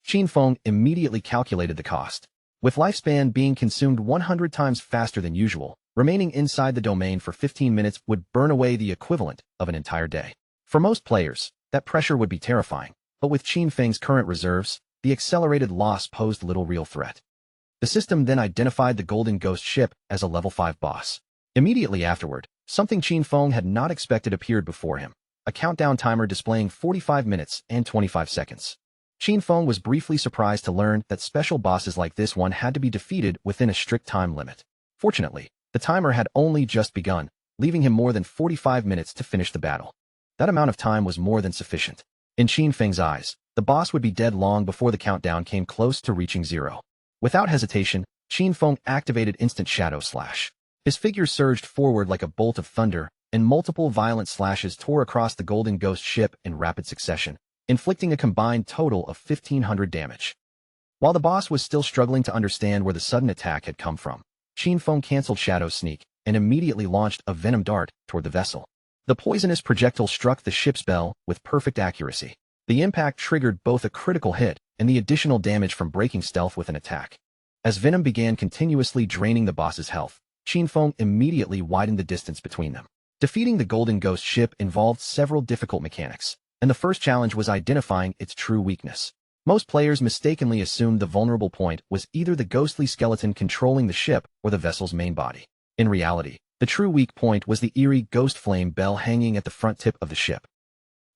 Qin Feng immediately calculated the cost. With lifespan being consumed 100 times faster than usual, remaining inside the domain for 15 minutes would burn away the equivalent of an entire day. For most players, that pressure would be terrifying, but with Qin Feng's current reserves, the accelerated loss posed little real threat. The system then identified the golden ghost ship as a level 5 boss. Immediately afterward, something Qin Feng had not expected appeared before him, a countdown timer displaying 45 minutes and 25 seconds. Qin Feng was briefly surprised to learn that special bosses like this one had to be defeated within a strict time limit. Fortunately, the timer had only just begun, leaving him more than 45 minutes to finish the battle. That amount of time was more than sufficient. In Qin Feng's eyes, the boss would be dead long before the countdown came close to reaching 0. Without hesitation, Qin Feng activated Instant Shadow Slash. His figure surged forward like a bolt of thunder, and multiple violent slashes tore across the Golden Ghost ship in rapid succession, inflicting a combined total of 1,500 damage. While the boss was still struggling to understand where the sudden attack had come from, Qin Feng canceled Shadow's sneak and immediately launched a venom dart toward the vessel. The poisonous projectile struck the ship's bell with perfect accuracy. The impact triggered both a critical hit and the additional damage from breaking stealth with an attack. As venom began continuously draining the boss's health, Qin Feng immediately widened the distance between them. Defeating the Golden Ghost ship involved several difficult mechanics, and the first challenge was identifying its true weakness. Most players mistakenly assumed the vulnerable point was either the ghostly skeleton controlling the ship or the vessel's main body. In reality, the true weak point was the eerie ghost flame bell hanging at the front tip of the ship.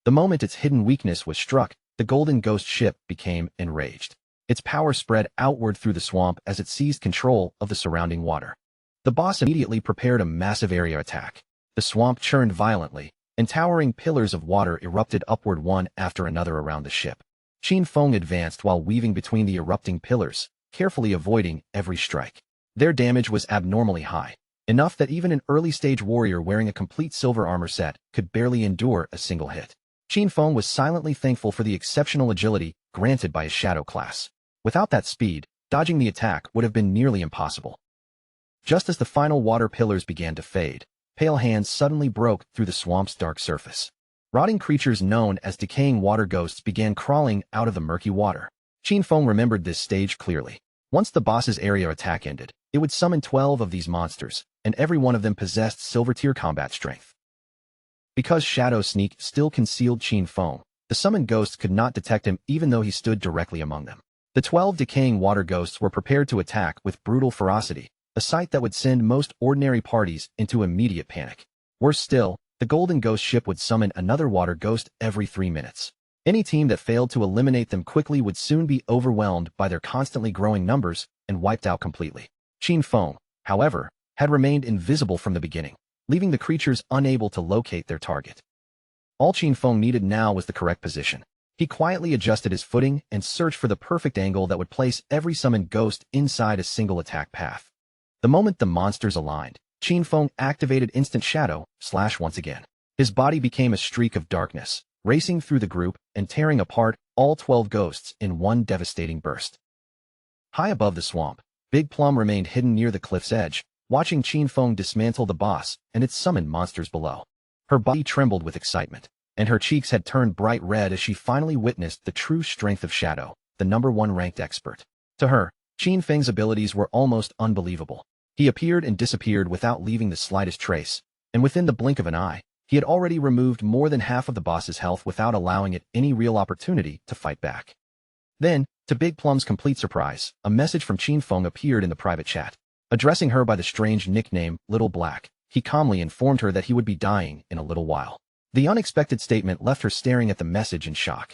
The moment its hidden weakness was struck, the Golden Ghost ship became enraged. Its power spread outward through the swamp as it seized control of the surrounding water. The boss immediately prepared a massive area attack. The swamp churned violently, and towering pillars of water erupted upward one after another around the ship. Qin Feng advanced while weaving between the erupting pillars, carefully avoiding every strike. Their damage was abnormally high, enough that even an early-stage warrior wearing a complete silver armor set could barely endure a single hit. Qin Feng was silently thankful for the exceptional agility granted by his Shadow class. Without that speed, dodging the attack would have been nearly impossible. Just as the final water pillars began to fade, pale hands suddenly broke through the swamp's dark surface. Rotting creatures known as decaying water ghosts began crawling out of the murky water. Qin Feng remembered this stage clearly. Once the boss's area attack ended, it would summon 12 of these monsters, and every one of them possessed silver-tier combat strength. Because Shadow Sneak still concealed Qin Feng, the summoned ghosts could not detect him even though he stood directly among them. The 12 decaying water ghosts were prepared to attack with brutal ferocity, a sight that would send most ordinary parties into immediate panic. Worse still, the Golden Ghost ship would summon another water ghost every 3 minutes. Any team that failed to eliminate them quickly would soon be overwhelmed by their constantly growing numbers and wiped out completely. Qin Feng, however, had remained invisible from the beginning, leaving the creatures unable to locate their target. All Qin Feng needed now was the correct position. He quietly adjusted his footing and searched for the perfect angle that would place every summoned ghost inside a single attack path. The moment the monsters aligned, Qin Feng activated Instant Shadow / once again. His body became a streak of darkness, racing through the group and tearing apart all 12 ghosts in one devastating burst. High above the swamp, Big Plum remained hidden near the cliff's edge, watching Qin Feng dismantle the boss and its summoned monsters below. Her body trembled with excitement, and her cheeks had turned bright red as she finally witnessed the true strength of Shadow, the #1 ranked expert. To her, Qin Feng's abilities were almost unbelievable. He appeared and disappeared without leaving the slightest trace, and within the blink of an eye, he had already removed more than half of the boss's health without allowing it any real opportunity to fight back. Then, to Big Plum's complete surprise, a message from Qin Feng appeared in the private chat. Addressing her by the strange nickname Little Black, he calmly informed her that he would be dying in a little while. The unexpected statement left her staring at the message in shock.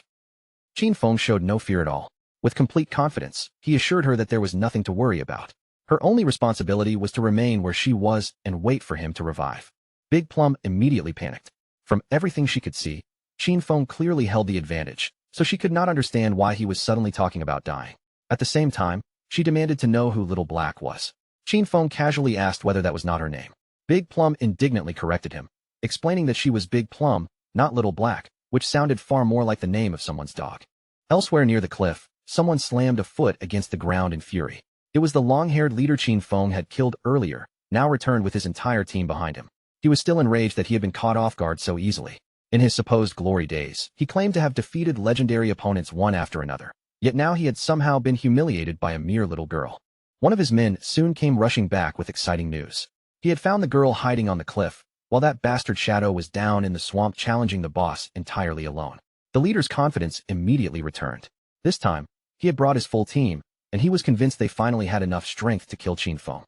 Qin Feng showed no fear at all. With complete confidence, he assured her that there was nothing to worry about. Her only responsibility was to remain where she was and wait for him to revive. Big Plum immediately panicked. From everything she could see, Qin Feng clearly held the advantage, so she could not understand why he was suddenly talking about dying. At the same time, she demanded to know who Little Black was. Qin Feng casually asked whether that was not her name. Big Plum indignantly corrected him, explaining that she was Big Plum, not Little Black, which sounded far more like the name of someone's dog. Elsewhere near the cliff, someone slammed a foot against the ground in fury. It was the long-haired leader Qin Feng had killed earlier, now returned with his entire team behind him. He was still enraged that he had been caught off guard so easily. In his supposed glory days, he claimed to have defeated legendary opponents one after another. Yet now he had somehow been humiliated by a mere little girl. One of his men soon came rushing back with exciting news. He had found the girl hiding on the cliff, while that bastard Shadow was down in the swamp challenging the boss entirely alone. The leader's confidence immediately returned. This time, he had brought his full team, and he was convinced they finally had enough strength to kill Qin Feng.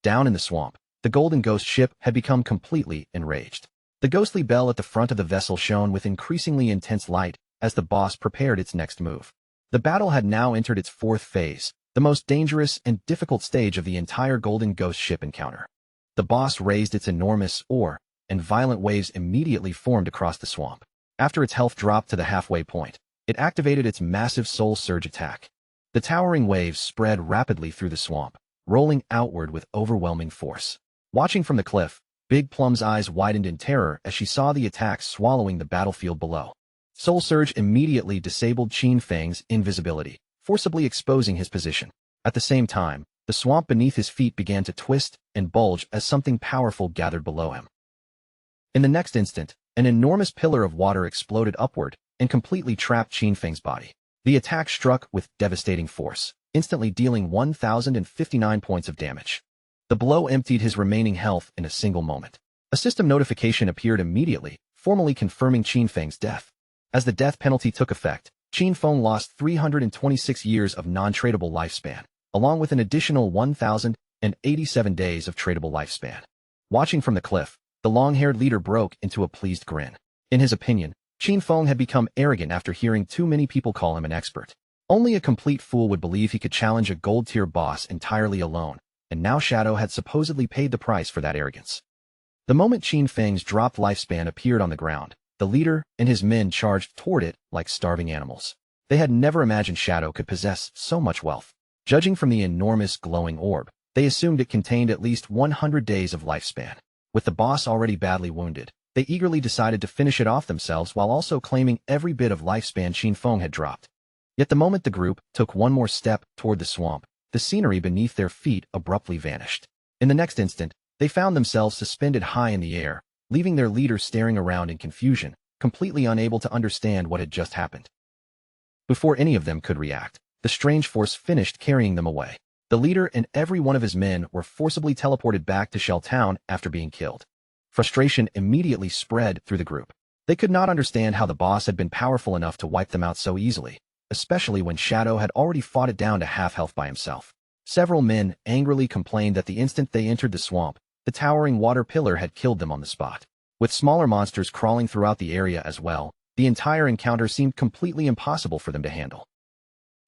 Down in the swamp, the Golden Ghost ship had become completely enraged. The ghostly bell at the front of the vessel shone with increasingly intense light as the boss prepared its next move. The battle had now entered its fourth phase, the most dangerous and difficult stage of the entire Golden Ghost ship encounter. The boss raised its enormous oar, and violent waves immediately formed across the swamp. After its health dropped to the halfway point, it activated its massive soul surge attack. The towering waves spread rapidly through the swamp, rolling outward with overwhelming force. Watching from the cliff, Big Plum's eyes widened in terror as she saw the attack swallowing the battlefield below. Soul Surge immediately disabled Qin Feng's invisibility, forcibly exposing his position. At the same time, the swamp beneath his feet began to twist and bulge as something powerful gathered below him. In the next instant, an enormous pillar of water exploded upward and completely trapped Qin Feng's body. The attack struck with devastating force, instantly dealing 1,059 points of damage. The blow emptied his remaining health in a single moment. A system notification appeared immediately, formally confirming Qin Feng's death. As the death penalty took effect, Qin Feng lost 326 years of non-tradable lifespan, along with an additional 1,087 days of tradable lifespan. Watching from the cliff, the long-haired leader broke into a pleased grin. In his opinion, Qin Feng had become arrogant after hearing too many people call him an expert. Only a complete fool would believe he could challenge a gold-tier boss entirely alone, and now Shadow had supposedly paid the price for that arrogance. The moment Qin Feng's dropped lifespan appeared on the ground, the leader and his men charged toward it like starving animals. They had never imagined Shadow could possess so much wealth. Judging from the enormous glowing orb, they assumed it contained at least 100 days of lifespan. With the boss already badly wounded, they eagerly decided to finish it off themselves while also claiming every bit of lifespan Qin Feng had dropped. Yet the moment the group took one more step toward the swamp, the scenery beneath their feet abruptly vanished. In the next instant, they found themselves suspended high in the air, leaving their leader staring around in confusion, completely unable to understand what had just happened. Before any of them could react, the strange force finished carrying them away. The leader and every one of his men were forcibly teleported back to Shell Town after being killed. Frustration immediately spread through the group. They could not understand how the boss had been powerful enough to wipe them out so easily, especially when Shadow had already fought it down to half health by himself. Several men angrily complained that the instant they entered the swamp, the towering water pillar had killed them on the spot. With smaller monsters crawling throughout the area as well, the entire encounter seemed completely impossible for them to handle.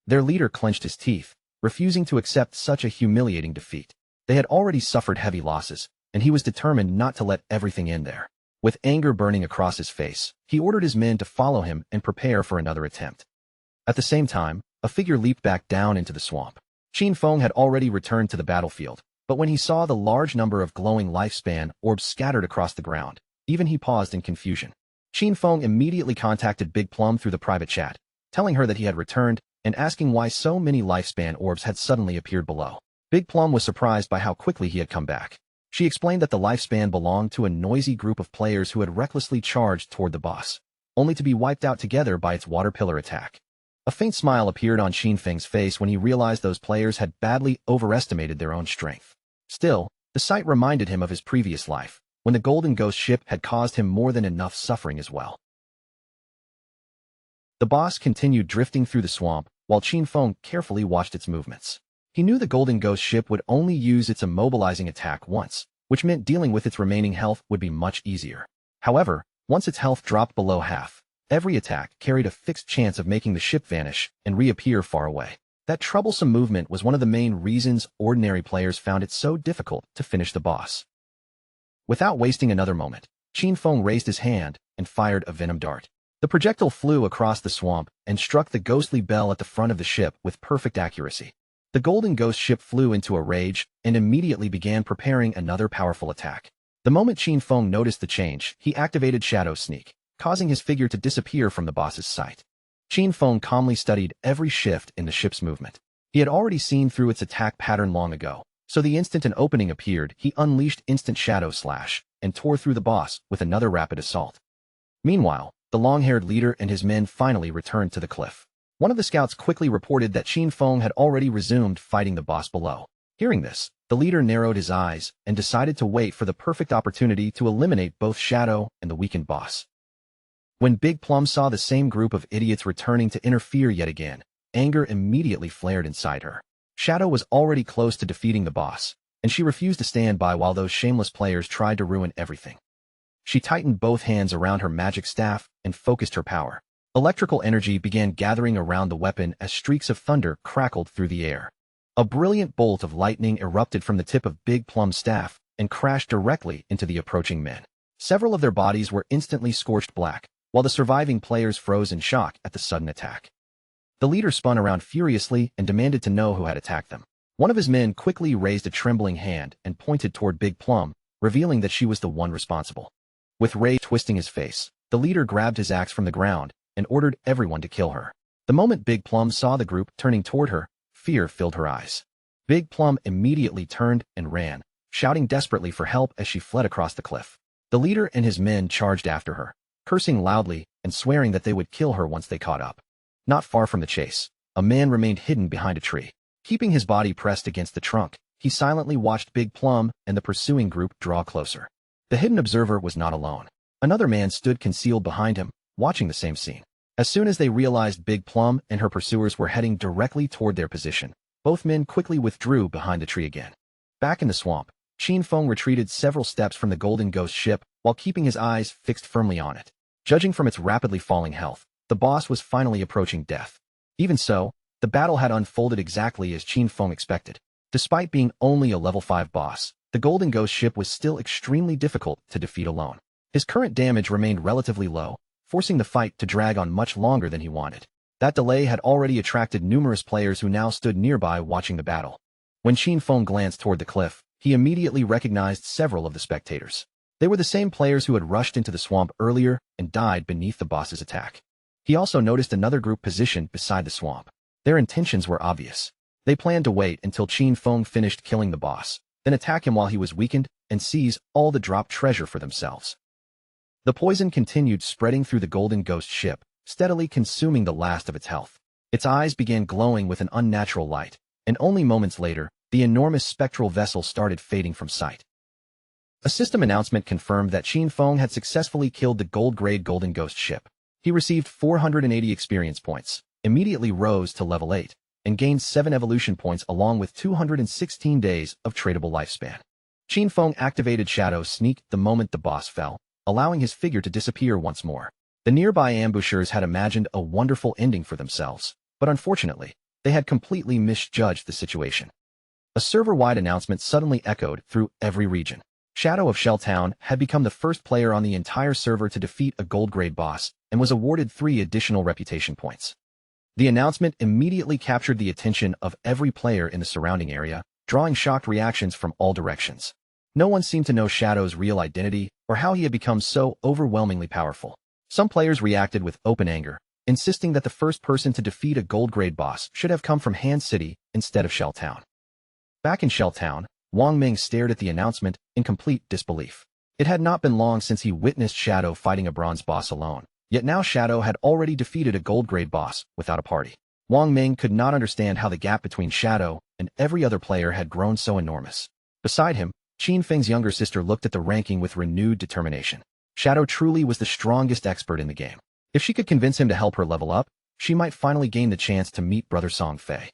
Their leader clenched his teeth, refusing to accept such a humiliating defeat. They had already suffered heavy losses, and he was determined not to let everything end there. With anger burning across his face, he ordered his men to follow him and prepare for another attempt. At the same time, a figure leaped back down into the swamp. Qin Feng had already returned to the battlefield, but when he saw the large number of glowing lifespan orbs scattered across the ground, even he paused in confusion. Qin Feng immediately contacted Big Plum through the private chat, telling her that he had returned and asking why so many lifespan orbs had suddenly appeared below. Big Plum was surprised by how quickly he had come back. She explained that the lifespan belonged to a noisy group of players who had recklessly charged toward the boss, only to be wiped out together by its water pillar attack. A faint smile appeared on Qin Feng's face when he realized those players had badly overestimated their own strength. Still, the sight reminded him of his previous life, when the Golden Ghost ship had caused him more than enough suffering as well. The boss continued drifting through the swamp, while Qin Feng carefully watched its movements. He knew the Golden Ghost ship would only use its immobilizing attack once, which meant dealing with its remaining health would be much easier. However, once its health dropped below half, every attack carried a fixed chance of making the ship vanish and reappear far away. That troublesome movement was one of the main reasons ordinary players found it so difficult to finish the boss. Without wasting another moment, Qin Feng raised his hand and fired a venom dart. The projectile flew across the swamp and struck the ghostly bell at the front of the ship with perfect accuracy. The Golden Ghost ship flew into a rage and immediately began preparing another powerful attack. The moment Qin Feng noticed the change, he activated Shadow Sneak, causing his figure to disappear from the boss's sight. Qin Feng calmly studied every shift in the ship's movement. He had already seen through its attack pattern long ago, so the instant an opening appeared, he unleashed instant Shadow Slash and tore through the boss with another rapid assault. Meanwhile, the long-haired leader and his men finally returned to the cliff. One of the scouts quickly reported that Qin Feng had already resumed fighting the boss below. Hearing this, the leader narrowed his eyes and decided to wait for the perfect opportunity to eliminate both Shadow and the weakened boss. When Big Plum saw the same group of idiots returning to interfere yet again, anger immediately flared inside her. Shadow was already close to defeating the boss, and she refused to stand by while those shameless players tried to ruin everything. She tightened both hands around her magic staff and focused her power. Electrical energy began gathering around the weapon as streaks of thunder crackled through the air. A brilliant bolt of lightning erupted from the tip of Big Plum's staff and crashed directly into the approaching men. Several of their bodies were instantly scorched black, while the surviving players froze in shock at the sudden attack. The leader spun around furiously and demanded to know who had attacked them. One of his men quickly raised a trembling hand and pointed toward Big Plum, revealing that she was the one responsible. With rage twisting his face, the leader grabbed his axe from the ground and ordered everyone to kill her. The moment Big Plum saw the group turning toward her, fear filled her eyes. Big Plum immediately turned and ran, shouting desperately for help as she fled across the cliff. The leader and his men charged after her, cursing loudly and swearing that they would kill her once they caught up. Not far from the chase, a man remained hidden behind a tree. Keeping his body pressed against the trunk, he silently watched Big Plum and the pursuing group draw closer. The hidden observer was not alone. Another man stood concealed behind him, watching the same scene. As soon as they realized Big Plum and her pursuers were heading directly toward their position, both men quickly withdrew behind the tree again. Back in the swamp, Qin Feng retreated several steps from the Golden Ghost ship while keeping his eyes fixed firmly on it. Judging from its rapidly falling health, the boss was finally approaching death. Even so, the battle had unfolded exactly as Qin Feng expected. Despite being only a level 5 boss, the Golden Ghost ship was still extremely difficult to defeat alone. His current damage remained relatively low, forcing the fight to drag on much longer than he wanted. That delay had already attracted numerous players who now stood nearby watching the battle. When Qin Feng glanced toward the cliff, he immediately recognized several of the spectators. They were the same players who had rushed into the swamp earlier and died beneath the boss's attack. He also noticed another group positioned beside the swamp. Their intentions were obvious. They planned to wait until Qin Feng finished killing the boss, then attack him while he was weakened and seize all the dropped treasure for themselves. The poison continued spreading through the Golden Ghost ship, steadily consuming the last of its health. Its eyes began glowing with an unnatural light, and only moments later, the enormous spectral vessel started fading from sight. A system announcement confirmed that Qin Feng had successfully killed the gold-grade Golden Ghost ship. He received 480 experience points, immediately rose to level 8, and gained 7 evolution points along with 216 days of tradable lifespan. Qin Feng activated Shadow Sneak the moment the boss fell, allowing his figure to disappear once more. The nearby ambushers had imagined a wonderful ending for themselves, but unfortunately, they had completely misjudged the situation. A server-wide announcement suddenly echoed through every region. Shadow of Shell Town had become the first player on the entire server to defeat a gold-grade boss and was awarded 3 additional reputation points. The announcement immediately captured the attention of every player in the surrounding area, drawing shocked reactions from all directions. No one seemed to know Shadow's real identity or how he had become so overwhelmingly powerful. Some players reacted with open anger, insisting that the first person to defeat a gold-grade boss should have come from Han City instead of Shell Town. Back in Shell Town, Wang Ming stared at the announcement in complete disbelief. It had not been long since he witnessed Shadow fighting a bronze boss alone, yet now Shadow had already defeated a gold-grade boss without a party. Wang Ming could not understand how the gap between Shadow and every other player had grown so enormous. Beside him, Qin Feng's younger sister looked at the ranking with renewed determination. Shadow truly was the strongest expert in the game. If she could convince him to help her level up, she might finally gain the chance to meet Brother Song Fei.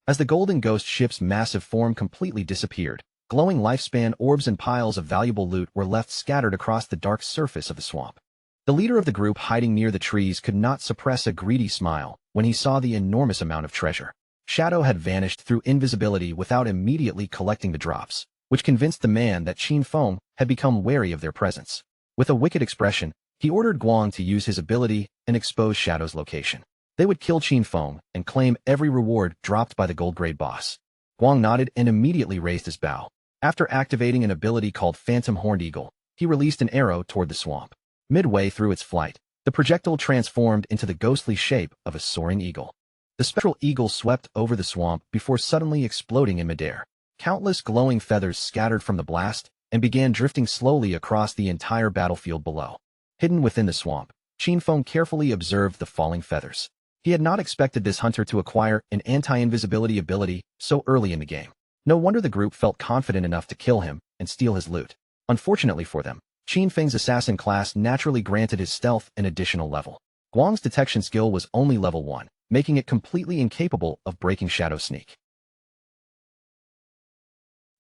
As the Golden Ghost ship's massive form completely disappeared, glowing lifespan orbs and piles of valuable loot were left scattered across the dark surface of the swamp. The leader of the group hiding near the trees could not suppress a greedy smile when he saw the enormous amount of treasure. Shadow had vanished through invisibility without immediately collecting the drops, which convinced the man that Qin Feng had become wary of their presence. With a wicked expression, he ordered Guang to use his ability and expose Shadow's location. They would kill Qin Feng and claim every reward dropped by the gold-grade boss. Guang nodded and immediately raised his bow. After activating an ability called Phantom Horned Eagle, he released an arrow toward the swamp. Midway through its flight, the projectile transformed into the ghostly shape of a soaring eagle. The spectral eagle swept over the swamp before suddenly exploding in midair. Countless glowing feathers scattered from the blast and began drifting slowly across the entire battlefield below. Hidden within the swamp, Qin Feng carefully observed the falling feathers. He had not expected this hunter to acquire an anti-invisibility ability so early in the game. No wonder the group felt confident enough to kill him and steal his loot. Unfortunately for them, Qin Feng's assassin class naturally granted his stealth an additional level. Guang's detection skill was only level 1, making it completely incapable of breaking Shadow Sneak.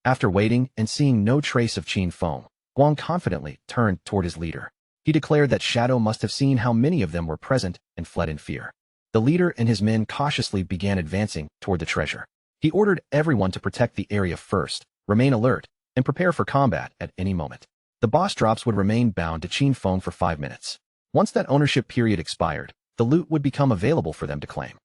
After waiting and seeing no trace of Qin Feng, Guang confidently turned toward his leader. He declared that Shadow must have seen how many of them were present and fled in fear. The leader and his men cautiously began advancing toward the treasure. He ordered everyone to protect the area first, remain alert, and prepare for combat at any moment. The boss drops would remain bound to Qin Feng for 5 minutes. Once that ownership period expired, the loot would become available for them to claim.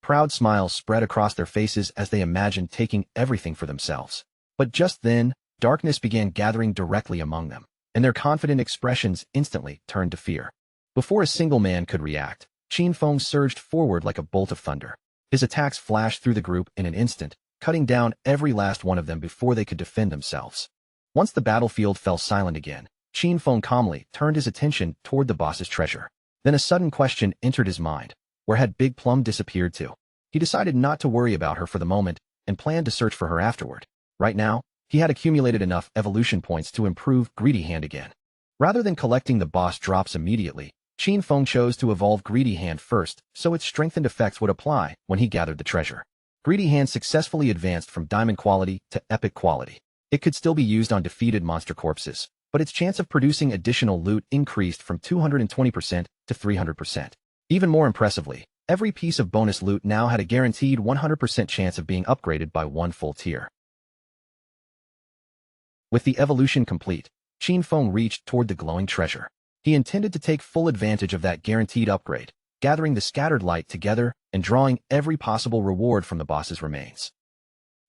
Proud smiles spread across their faces as they imagined taking everything for themselves. But just then, Darkness began gathering directly among them, and their confident expressions instantly turned to fear. Before a single man could react, Qin Feng surged forward like a bolt of thunder. His attacks flashed through the group in an instant, cutting down every last one of them before they could defend themselves. Once the battlefield fell silent again, Qin Feng calmly turned his attention toward the boss's treasure. Then a sudden question entered his mind. Where had Big Plum disappeared to? He decided not to worry about her for the moment and planned to search for her afterward. Right now, he had accumulated enough evolution points to improve Greedy Hand again. Rather than collecting the boss drops immediately, Qin Feng chose to evolve Greedy Hand first, so its strengthened effects would apply when he gathered the treasure. Greedy Hand successfully advanced from diamond quality to epic quality. It could still be used on defeated monster corpses, but its chance of producing additional loot increased from 220% to 300%. Even more impressively, every piece of bonus loot now had a guaranteed 100% chance of being upgraded by one full tier. With the evolution complete, Qin Feng reached toward the glowing treasure. He intended to take full advantage of that guaranteed upgrade, gathering the scattered light together and drawing every possible reward from the boss's remains.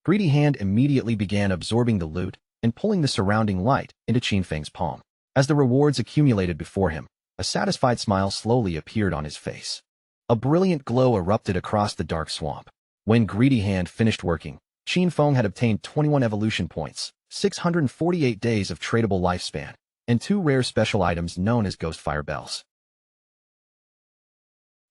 Greedy Hand immediately began absorbing the loot and pulling the surrounding light into Qin Feng's palm. As the rewards accumulated before him, a satisfied smile slowly appeared on his face. A brilliant glow erupted across the dark swamp. When Greedy Hand finished working, Qin Feng had obtained 21 evolution points, 648 days of tradable lifespan, and 2 rare special items known as Ghost Fire Bells.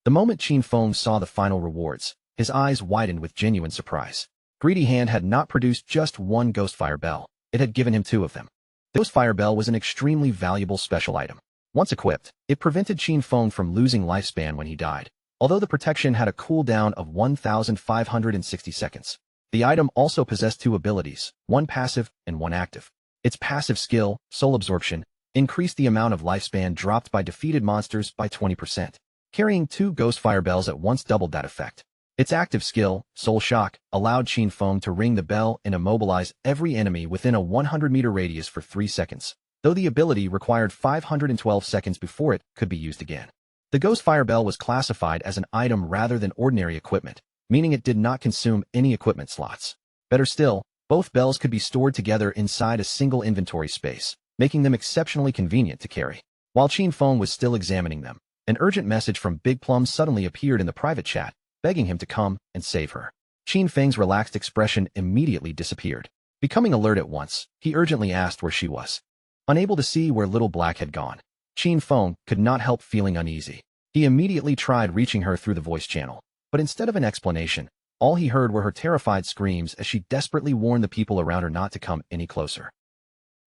The moment Qin Feng saw the final rewards, his eyes widened with genuine surprise. Greedy Hand had not produced just one Ghost Fire Bell, it had given him 2 of them. The Ghost Fire Bell was an extremely valuable special item. Once equipped, it prevented Qin Feng from losing lifespan when he died, although the protection had a cooldown of 1,560 seconds. The item also possessed 2 abilities, one passive and one active. Its passive skill, Soul Absorption, increased the amount of lifespan dropped by defeated monsters by 20%. Carrying 2 Ghost Fire Bells at once doubled that effect. Its active skill, Soul Shock, allowed Qin Feng to ring the bell and immobilize every enemy within a 100-meter radius for 3 seconds, though the ability required 512 seconds before it could be used again. The Ghost Fire Bell was classified as an item rather than ordinary equipment, meaning it did not consume any equipment slots. Better still, both bells could be stored together inside a single inventory space, making them exceptionally convenient to carry. While Qin Feng was still examining them, an urgent message from Big Plum suddenly appeared in the private chat, begging him to come and save her. Qin Feng's relaxed expression immediately disappeared. Becoming alert at once, he urgently asked where she was. Unable to see where Little Black had gone, Qin Feng could not help feeling uneasy. He immediately tried reaching her through the voice channel, but instead of an explanation, all he heard were her terrified screams as she desperately warned the people around her not to come any closer.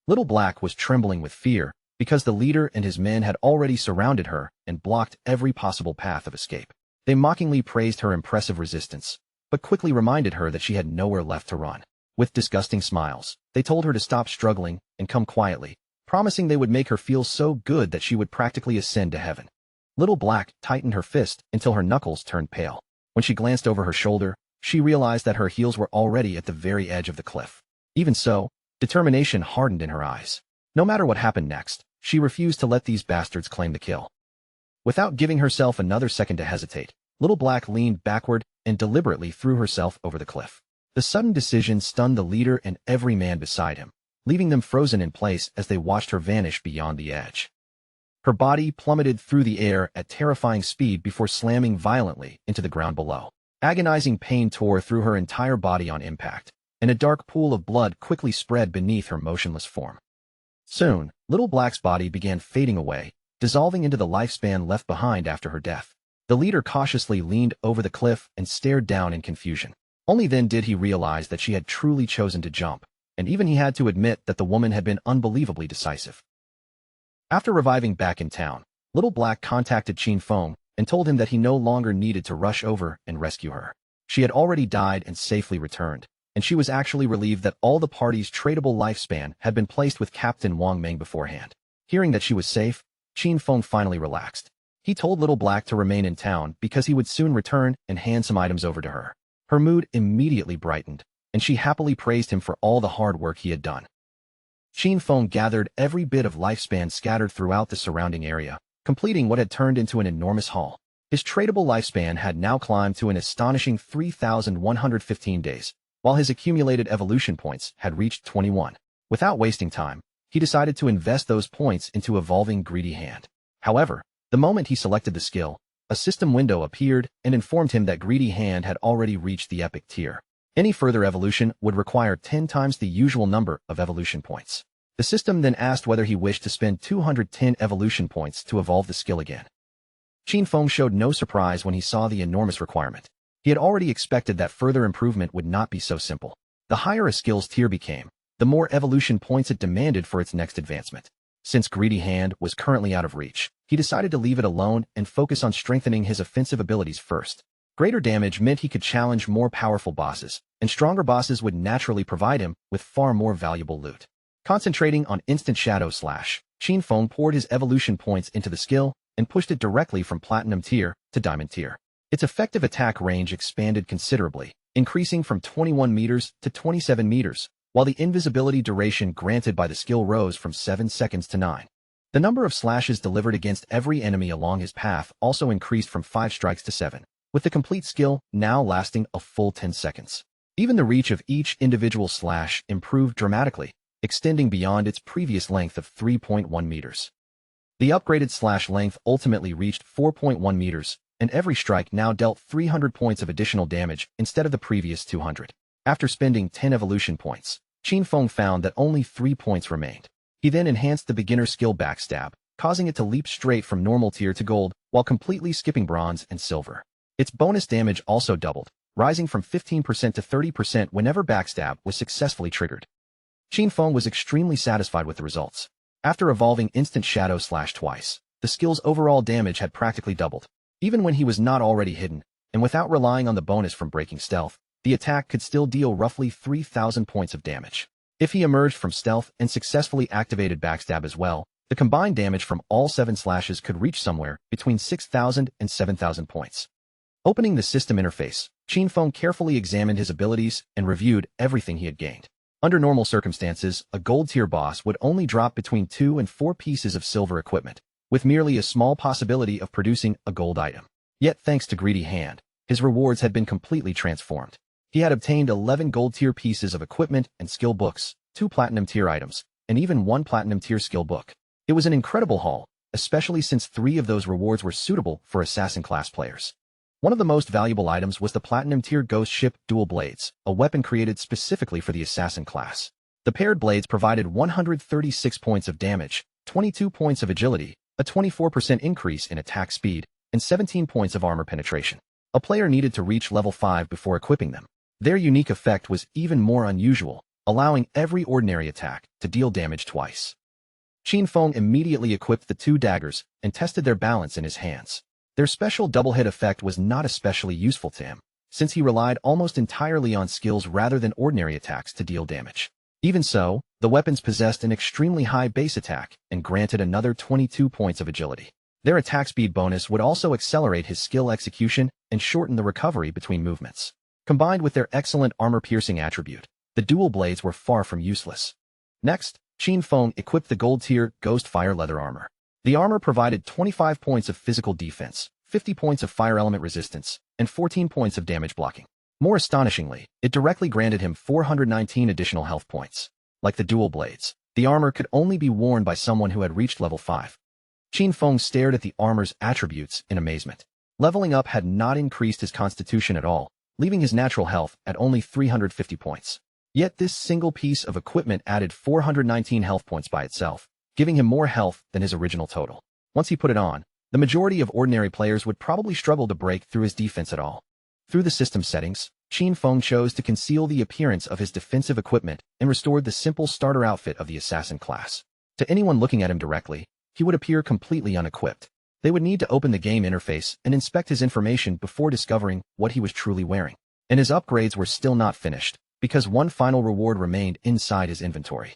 Little Black was trembling with fear because the leader and his men had already surrounded her and blocked every possible path of escape. They mockingly praised her impressive resistance, but quickly reminded her that she had nowhere left to run. With disgusting smiles, they told her to stop struggling and come quietly, promising they would make her feel so good that she would practically ascend to heaven. Little Black tightened her fist until her knuckles turned pale. When she glanced over her shoulder, she realized that her heels were already at the very edge of the cliff. Even so, determination hardened in her eyes. No matter what happened next, she refused to let these bastards claim the kill. Without giving herself another second to hesitate, Little Black leaned backward and deliberately threw herself over the cliff. The sudden decision stunned the leader and every man beside him, leaving them frozen in place as they watched her vanish beyond the edge. Her body plummeted through the air at terrifying speed before slamming violently into the ground below. Agonizing pain tore through her entire body on impact, and a dark pool of blood quickly spread beneath her motionless form. Soon, Little Black's body began fading away, dissolving into the lifespan left behind after her death. The leader cautiously leaned over the cliff and stared down in confusion. Only then did he realize that she had truly chosen to jump, and even he had to admit that the woman had been unbelievably decisive. After reviving back in town, Little Black contacted Qin Feng and told him that he no longer needed to rush over and rescue her. She had already died and safely returned, and she was actually relieved that all the party's tradable lifespan had been placed with Captain Wang Meng beforehand. Hearing that she was safe, Qin Feng finally relaxed. He told Little Black to remain in town because he would soon return and hand some items over to her. Her mood immediately brightened, and she happily praised him for all the hard work he had done. Qin Feng gathered every bit of lifespan scattered throughout the surrounding area, completing what had turned into an enormous haul. His tradable lifespan had now climbed to an astonishing 3,115 days, while his accumulated evolution points had reached 21. Without wasting time, he decided to invest those points into evolving Greedy Hand. However, the moment he selected the skill, a system window appeared and informed him that Greedy Hand had already reached the epic tier. Any further evolution would require 10 times the usual number of evolution points. The system then asked whether he wished to spend 210 evolution points to evolve the skill again. Qin Feng showed no surprise when he saw the enormous requirement. He had already expected that further improvement would not be so simple. The higher a skill's tier became, the more evolution points it demanded for its next advancement. Since Greedy Hand was currently out of reach, he decided to leave it alone and focus on strengthening his offensive abilities first. Greater damage meant he could challenge more powerful bosses, and stronger bosses would naturally provide him with far more valuable loot. Concentrating on Instant Shadow Slash, Qin Feng poured his evolution points into the skill and pushed it directly from Platinum Tier to Diamond Tier. Its effective attack range expanded considerably, increasing from 21 meters to 27 meters, while the invisibility duration granted by the skill rose from 7 seconds to 9. The number of slashes delivered against every enemy along his path also increased from 5 strikes to 7, with the complete skill now lasting a full 10 seconds. Even the reach of each individual slash improved dramatically, extending beyond its previous length of 3.1 meters. The upgraded slash length ultimately reached 4.1 meters, and every strike now dealt 300 points of additional damage instead of the previous 200. After spending 10 evolution points, Qin Feng found that only 3 points remained. He then enhanced the beginner skill Backstab, causing it to leap straight from normal tier to gold while completely skipping bronze and silver. Its bonus damage also doubled, rising from 15% to 30% whenever Backstab was successfully triggered. Qin Feng was extremely satisfied with the results. After evolving Instant Shadow Slash twice, the skill's overall damage had practically doubled. Even when he was not already hidden, and without relying on the bonus from breaking stealth, the attack could still deal roughly 3,000 points of damage. If he emerged from stealth and successfully activated Backstab as well, the combined damage from all 7 slashes could reach somewhere between 6,000 and 7,000 points. Opening the system interface, Qin Feng carefully examined his abilities and reviewed everything he had gained. Under normal circumstances, a gold tier boss would only drop between 2 and 4 pieces of silver equipment, with merely a small possibility of producing a gold item. Yet thanks to Greedy Hand, his rewards had been completely transformed. He had obtained 11 gold tier pieces of equipment and skill books, 2 platinum tier items, and even 1 platinum tier skill book. It was an incredible haul, especially since 3 of those rewards were suitable for assassin class players. One of the most valuable items was the platinum tier ghost ship Dual Blades, a weapon created specifically for the assassin class. The paired blades provided 136 points of damage, 22 points of agility, a 24% increase in attack speed, and 17 points of armor penetration. A player needed to reach level 5 before equipping them. Their unique effect was even more unusual, allowing every ordinary attack to deal damage twice. Qin Feng immediately equipped the 2 daggers and tested their balance in his hands. Their special double hit effect was not especially useful to him, since he relied almost entirely on skills rather than ordinary attacks to deal damage. Even so, the weapons possessed an extremely high base attack and granted another 22 points of agility. Their attack speed bonus would also accelerate his skill execution and shorten the recovery between movements. Combined with their excellent armor-piercing attribute, the dual blades were far from useless. Next, Qin Feng equipped the gold-tier Ghost Fire Leather Armor. The armor provided 25 points of physical defense, 50 points of fire element resistance, and 14 points of damage blocking. More astonishingly, it directly granted him 419 additional health points. Like the dual blades, the armor could only be worn by someone who had reached level 5. Qin Feng stared at the armor's attributes in amazement. Leveling up had not increased his constitution at all, leaving his natural health at only 350 points. Yet this single piece of equipment added 419 health points by itself, giving him more health than his original total. Once he put it on, the majority of ordinary players would probably struggle to break through his defense at all. Through the system settings, Qin Feng chose to conceal the appearance of his defensive equipment and restored the simple starter outfit of the assassin class. To anyone looking at him directly, he would appear completely unequipped. They would need to open the game interface and inspect his information before discovering what he was truly wearing. And his upgrades were still not finished, because one final reward remained inside his inventory.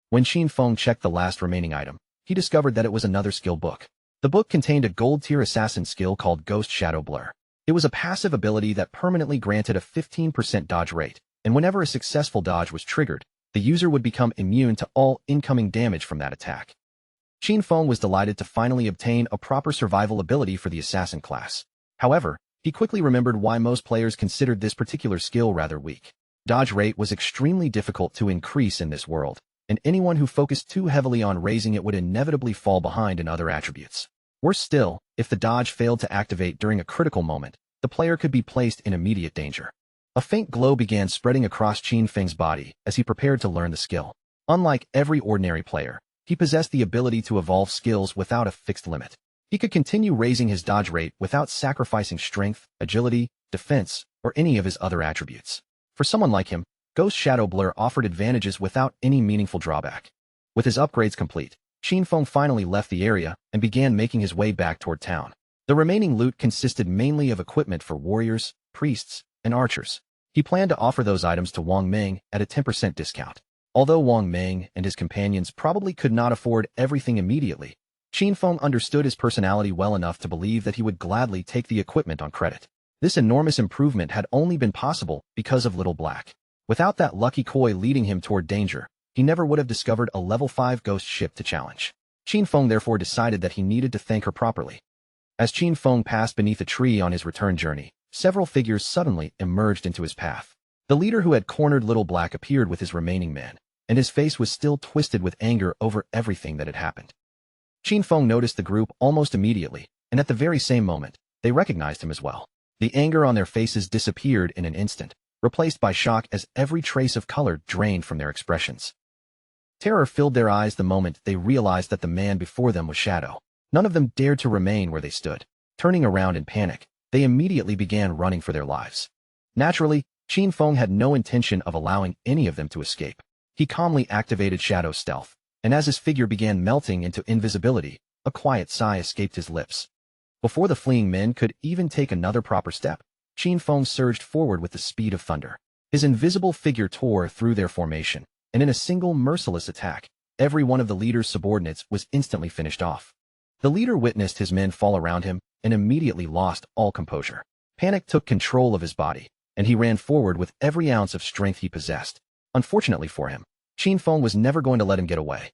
When Qin Feng checked the last remaining item, he discovered that it was another skill book. The book contained a gold-tier assassin skill called Ghost Shadow Blur. It was a passive ability that permanently granted a 15% dodge rate, and whenever a successful dodge was triggered, the user would become immune to all incoming damage from that attack. Qin Feng was delighted to finally obtain a proper survival ability for the assassin class. However, he quickly remembered why most players considered this particular skill rather weak. Dodge rate was extremely difficult to increase in this world, and anyone who focused too heavily on raising it would inevitably fall behind in other attributes. Worse still, if the dodge failed to activate during a critical moment, the player could be placed in immediate danger. A faint glow began spreading across Qin Feng's body as he prepared to learn the skill. Unlike every ordinary player, he possessed the ability to evolve skills without a fixed limit. He could continue raising his dodge rate without sacrificing strength, agility, defense, or any of his other attributes. For someone like him, Ghost Shadow Blur offered advantages without any meaningful drawback. With his upgrades complete, Qin Feng finally left the area and began making his way back toward town. The remaining loot consisted mainly of equipment for warriors, priests, and archers. He planned to offer those items to Wang Meng at a 10% discount. Although Wang Meng and his companions probably could not afford everything immediately, Qin Feng understood his personality well enough to believe that he would gladly take the equipment on credit. This enormous improvement had only been possible because of Little Black. Without that lucky koi leading him toward danger, he never would have discovered a level 5 ghost ship to challenge. Qin Feng therefore decided that he needed to thank her properly. As Qin Feng passed beneath a tree on his return journey, several figures suddenly emerged into his path. The leader who had cornered Little Black appeared with his remaining men, and his face was still twisted with anger over everything that had happened. Qin Feng noticed the group almost immediately, and at the very same moment, they recognized him as well. The anger on their faces disappeared in an instant, replaced by shock as every trace of color drained from their expressions. Terror filled their eyes the moment they realized that the man before them was Shadow. None of them dared to remain where they stood. Turning around in panic, they immediately began running for their lives. Naturally, Qin Feng had no intention of allowing any of them to escape. He calmly activated Shadow Stealth, and as his figure began melting into invisibility, a quiet sigh escaped his lips. Before the fleeing men could even take another proper step, Qin Feng surged forward with the speed of thunder. His invisible figure tore through their formation, and in a single merciless attack, every one of the leader's subordinates was instantly finished off. The leader witnessed his men fall around him and immediately lost all composure. Panic took control of his body, and he ran forward with every ounce of strength he possessed. Unfortunately for him, Qin Feng was never going to let him get away.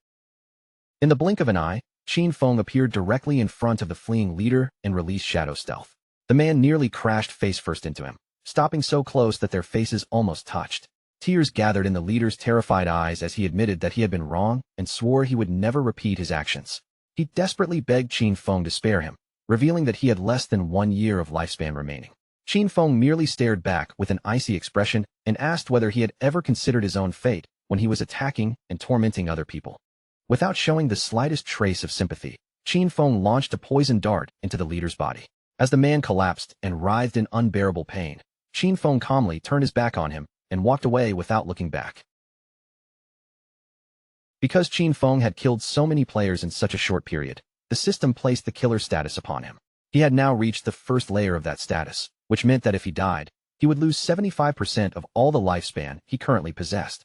In the blink of an eye, Qin Feng appeared directly in front of the fleeing leader and released Shadow Stealth. The man nearly crashed face first into him, stopping so close that their faces almost touched. Tears gathered in the leader's terrified eyes as he admitted that he had been wrong and swore he would never repeat his actions. He desperately begged Qin Feng to spare him, revealing that he had less than 1 year of lifespan remaining. Qin Feng merely stared back with an icy expression and asked whether he had ever considered his own fate when he was attacking and tormenting other people. Without showing the slightest trace of sympathy, Qin Feng launched a poison dart into the leader's body. As the man collapsed and writhed in unbearable pain, Qin Feng calmly turned his back on him and walked away without looking back. Because Qin Feng had killed so many players in such a short period, the system placed the killer status upon him. He had now reached the first layer of that status, which meant that if he died, he would lose 75% of all the lifespan he currently possessed.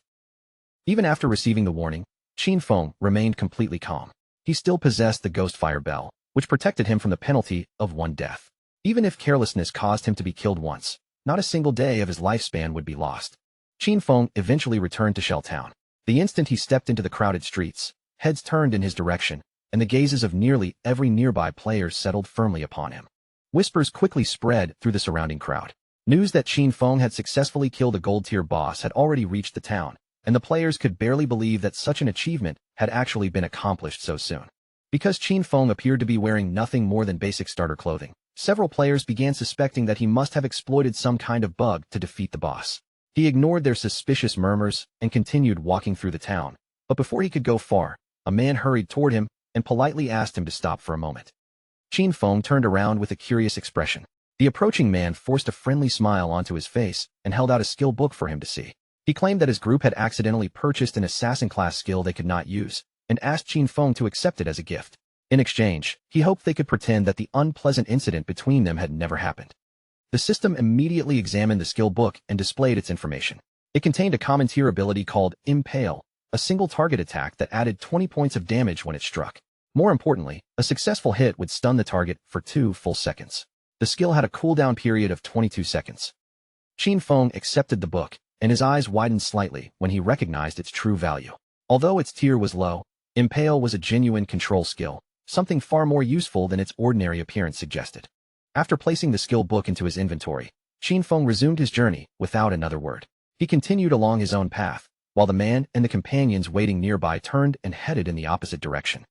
Even after receiving the warning, Qin Feng remained completely calm. He still possessed the Ghost Fire Bell, which protected him from the penalty of 1 death. Even if carelessness caused him to be killed once, not a single day of his lifespan would be lost. Qin Feng eventually returned to Shell Town. The instant he stepped into the crowded streets, heads turned in his direction, and the gazes of nearly every nearby player settled firmly upon him. Whispers quickly spread through the surrounding crowd. News that Qin Feng had successfully killed a gold-tier boss had already reached the town, and the players could barely believe that such an achievement had actually been accomplished so soon. Because Qin Feng appeared to be wearing nothing more than basic starter clothing, several players began suspecting that he must have exploited some kind of bug to defeat the boss. He ignored their suspicious murmurs and continued walking through the town, but before he could go far, a man hurried toward him and politely asked him to stop for a moment. Qin Feng turned around with a curious expression. The approaching man forced a friendly smile onto his face and held out a skill book for him to see. He claimed that his group had accidentally purchased an assassin-class skill they could not use, and asked Qin Feng to accept it as a gift. In exchange, he hoped they could pretend that the unpleasant incident between them had never happened. The system immediately examined the skill book and displayed its information. It contained a common tier ability called Impale, a single target attack that added 20 points of damage when it struck. More importantly, a successful hit would stun the target for 2 full seconds. The skill had a cooldown period of 22 seconds. Qin Feng accepted the book, and his eyes widened slightly when he recognized its true value. Although its tier was low, Impale was a genuine control skill, something far more useful than its ordinary appearance suggested. After placing the skill book into his inventory, Qin Feng resumed his journey without another word. He continued along his own path, while the man and the companions waiting nearby turned and headed in the opposite direction.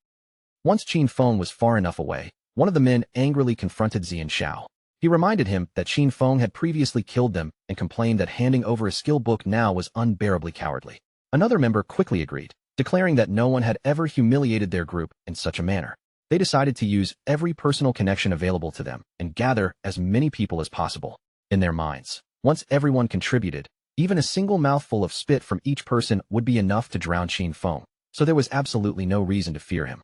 Once Qin Feng was far enough away, one of the men angrily confronted Xian Xiao. He reminded him that Qin Feng had previously killed them and complained that handing over a skill book now was unbearably cowardly. Another member quickly agreed, declaring that no one had ever humiliated their group in such a manner. They decided to use every personal connection available to them and gather as many people as possible. In their minds, once everyone contributed, even a single mouthful of spit from each person would be enough to drown Qin Feng, so there was absolutely no reason to fear him.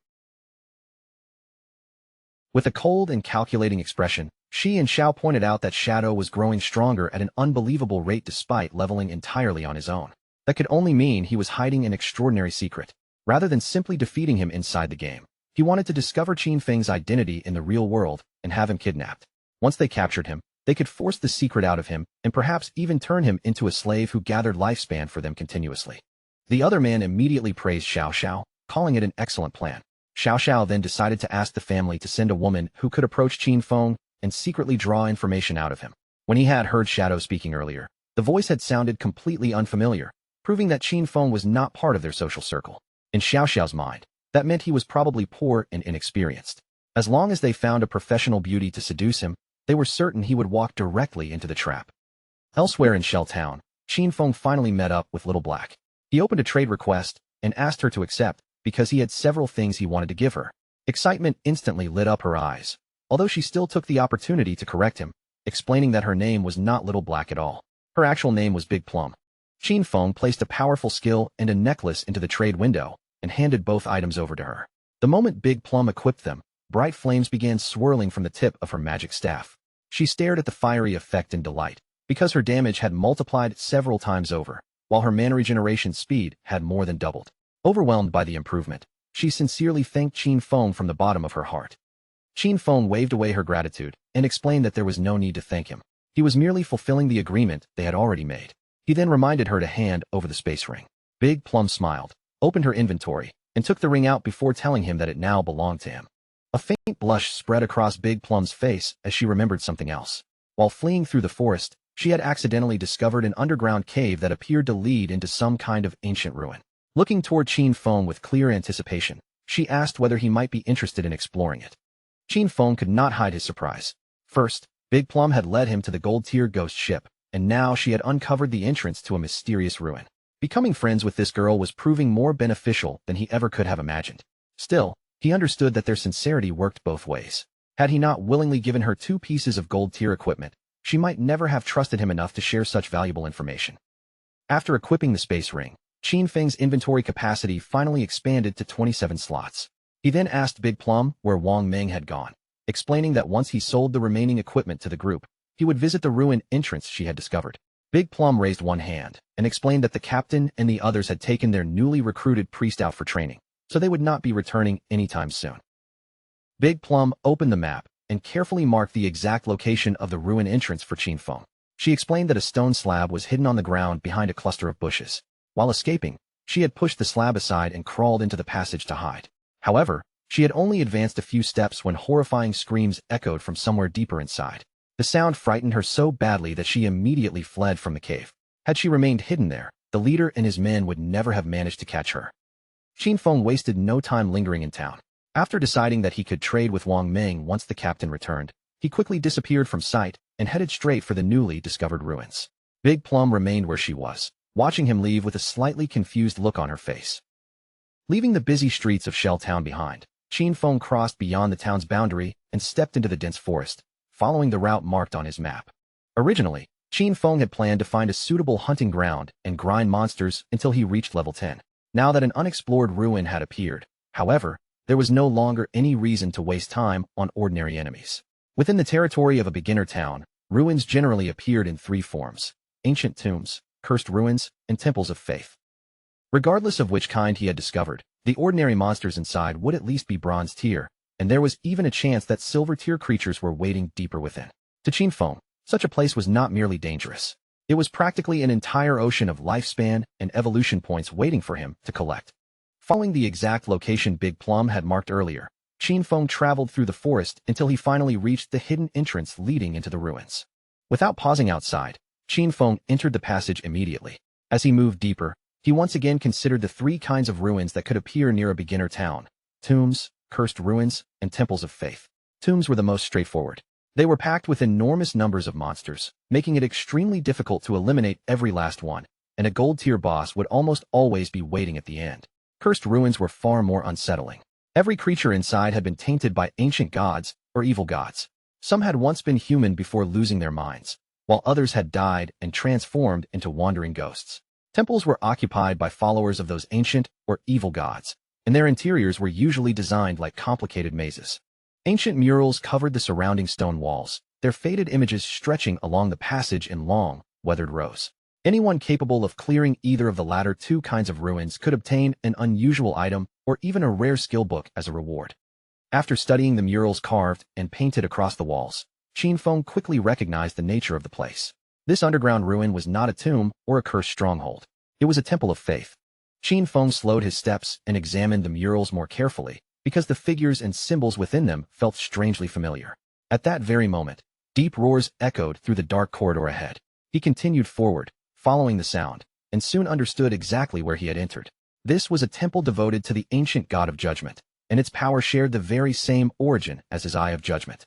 With a cold and calculating expression, Xian Xiao pointed out that Shadow was growing stronger at an unbelievable rate despite leveling entirely on his own. That could only mean he was hiding an extraordinary secret. Rather than simply defeating him inside the game, he wanted to discover Qin Feng's identity in the real world and have him kidnapped. Once they captured him, they could force the secret out of him and perhaps even turn him into a slave who gathered lifespan for them continuously. The other man immediately praised Xiao Xiao, calling it an excellent plan. Xiao Xiao then decided to ask the family to send a woman who could approach Qin Feng and secretly draw information out of him. When he had heard Shadow speaking earlier, the voice had sounded completely unfamiliar, proving that Qin Feng was not part of their social circle. In Xiao Xiao's mind, that meant he was probably poor and inexperienced. As long as they found a professional beauty to seduce him, they were certain he would walk directly into the trap. Elsewhere in Shell Town, Qin Feng finally met up with Little Black. He opened a trade request and asked her to accept because he had several things he wanted to give her. Excitement instantly lit up her eyes, although she still took the opportunity to correct him, explaining that her name was not Little Black at all. Her actual name was Big Plum. Qin Feng placed a powerful skill and a necklace into the trade window and handed both items over to her. The moment Big Plum equipped them, bright flames began swirling from the tip of her magic staff. She stared at the fiery effect in delight, because her damage had multiplied several times over, while her mana regeneration speed had more than doubled. Overwhelmed by the improvement, she sincerely thanked Qin Feng from the bottom of her heart. Qin Feng waved away her gratitude and explained that there was no need to thank him. He was merely fulfilling the agreement they had already made. He then reminded her to hand over the space ring. Big Plum smiled, opened her inventory, and took the ring out before telling him that it now belonged to him. A faint blush spread across Big Plum's face as she remembered something else. While fleeing through the forest, she had accidentally discovered an underground cave that appeared to lead into some kind of ancient ruin. Looking toward Qin Feng with clear anticipation, she asked whether he might be interested in exploring it. Qin Feng could not hide his surprise. First, Big Plum had led him to the gold-tier ghost ship, and now she had uncovered the entrance to a mysterious ruin. Becoming friends with this girl was proving more beneficial than he ever could have imagined. Still, he understood that their sincerity worked both ways. Had he not willingly given her 2 pieces of gold-tier equipment, she might never have trusted him enough to share such valuable information. After equipping the space ring, Qin Feng's inventory capacity finally expanded to 27 slots. He then asked Big Plum where Wang Meng had gone, explaining that once he sold the remaining equipment to the group, he would visit the ruin entrance she had discovered. Big Plum raised one hand and explained that the captain and the others had taken their newly recruited priest out for training, so they would not be returning anytime soon. Big Plum opened the map and carefully marked the exact location of the ruin entrance for Qin Feng. She explained that a stone slab was hidden on the ground behind a cluster of bushes. While escaping, she had pushed the slab aside and crawled into the passage to hide. However, she had only advanced a few steps when horrifying screams echoed from somewhere deeper inside. The sound frightened her so badly that she immediately fled from the cave. Had she remained hidden there, the leader and his men would never have managed to catch her. Qin Feng wasted no time lingering in town. After deciding that he could trade with Wang Meng once the captain returned, he quickly disappeared from sight and headed straight for the newly discovered ruins. Big Plum remained where she was, watching him leave with a slightly confused look on her face. Leaving the busy streets of Shell Town behind, Qin Feng crossed beyond the town's boundary and stepped into the dense forest, following the route marked on his map. Originally, Qin Feng had planned to find a suitable hunting ground and grind monsters until he reached level 10. Now that an unexplored ruin had appeared, however, there was no longer any reason to waste time on ordinary enemies. Within the territory of a beginner town, ruins generally appeared in 3 forms: ancient tombs, cursed ruins, and temples of faith. Regardless of which kind he had discovered, the ordinary monsters inside would at least be bronze tier, and there was even a chance that silver tier creatures were waiting deeper within. To Qin Feng, such a place was not merely dangerous. It was practically an entire ocean of lifespan and evolution points waiting for him to collect. Following the exact location Big Plum had marked earlier, Qin Feng traveled through the forest until he finally reached the hidden entrance leading into the ruins. Without pausing outside, Qin Feng entered the passage immediately. As he moved deeper, he once again considered the three kinds of ruins that could appear near a beginner town: tombs, cursed ruins, and temples of faith. Tombs were the most straightforward. They were packed with enormous numbers of monsters, making it extremely difficult to eliminate every last one, and a gold-tier boss would almost always be waiting at the end. Cursed ruins were far more unsettling. Every creature inside had been tainted by ancient gods or evil gods. Some had once been human before losing their minds, while others had died and transformed into wandering ghosts. Temples were occupied by followers of those ancient or evil gods, and their interiors were usually designed like complicated mazes. Ancient murals covered the surrounding stone walls, their faded images stretching along the passage in long, weathered rows. Anyone capable of clearing either of the latter two kinds of ruins could obtain an unusual item or even a rare skill book as a reward. After studying the murals carved and painted across the walls, Qin Feng quickly recognized the nature of the place. This underground ruin was not a tomb or a cursed stronghold. It was a temple of faith. Qin Feng slowed his steps and examined the murals more carefully, because the figures and symbols within them felt strangely familiar. At that very moment, deep roars echoed through the dark corridor ahead. He continued forward, following the sound, and soon understood exactly where he had entered. This was a temple devoted to the ancient god of judgment, and its power shared the very same origin as his Eye of Judgment.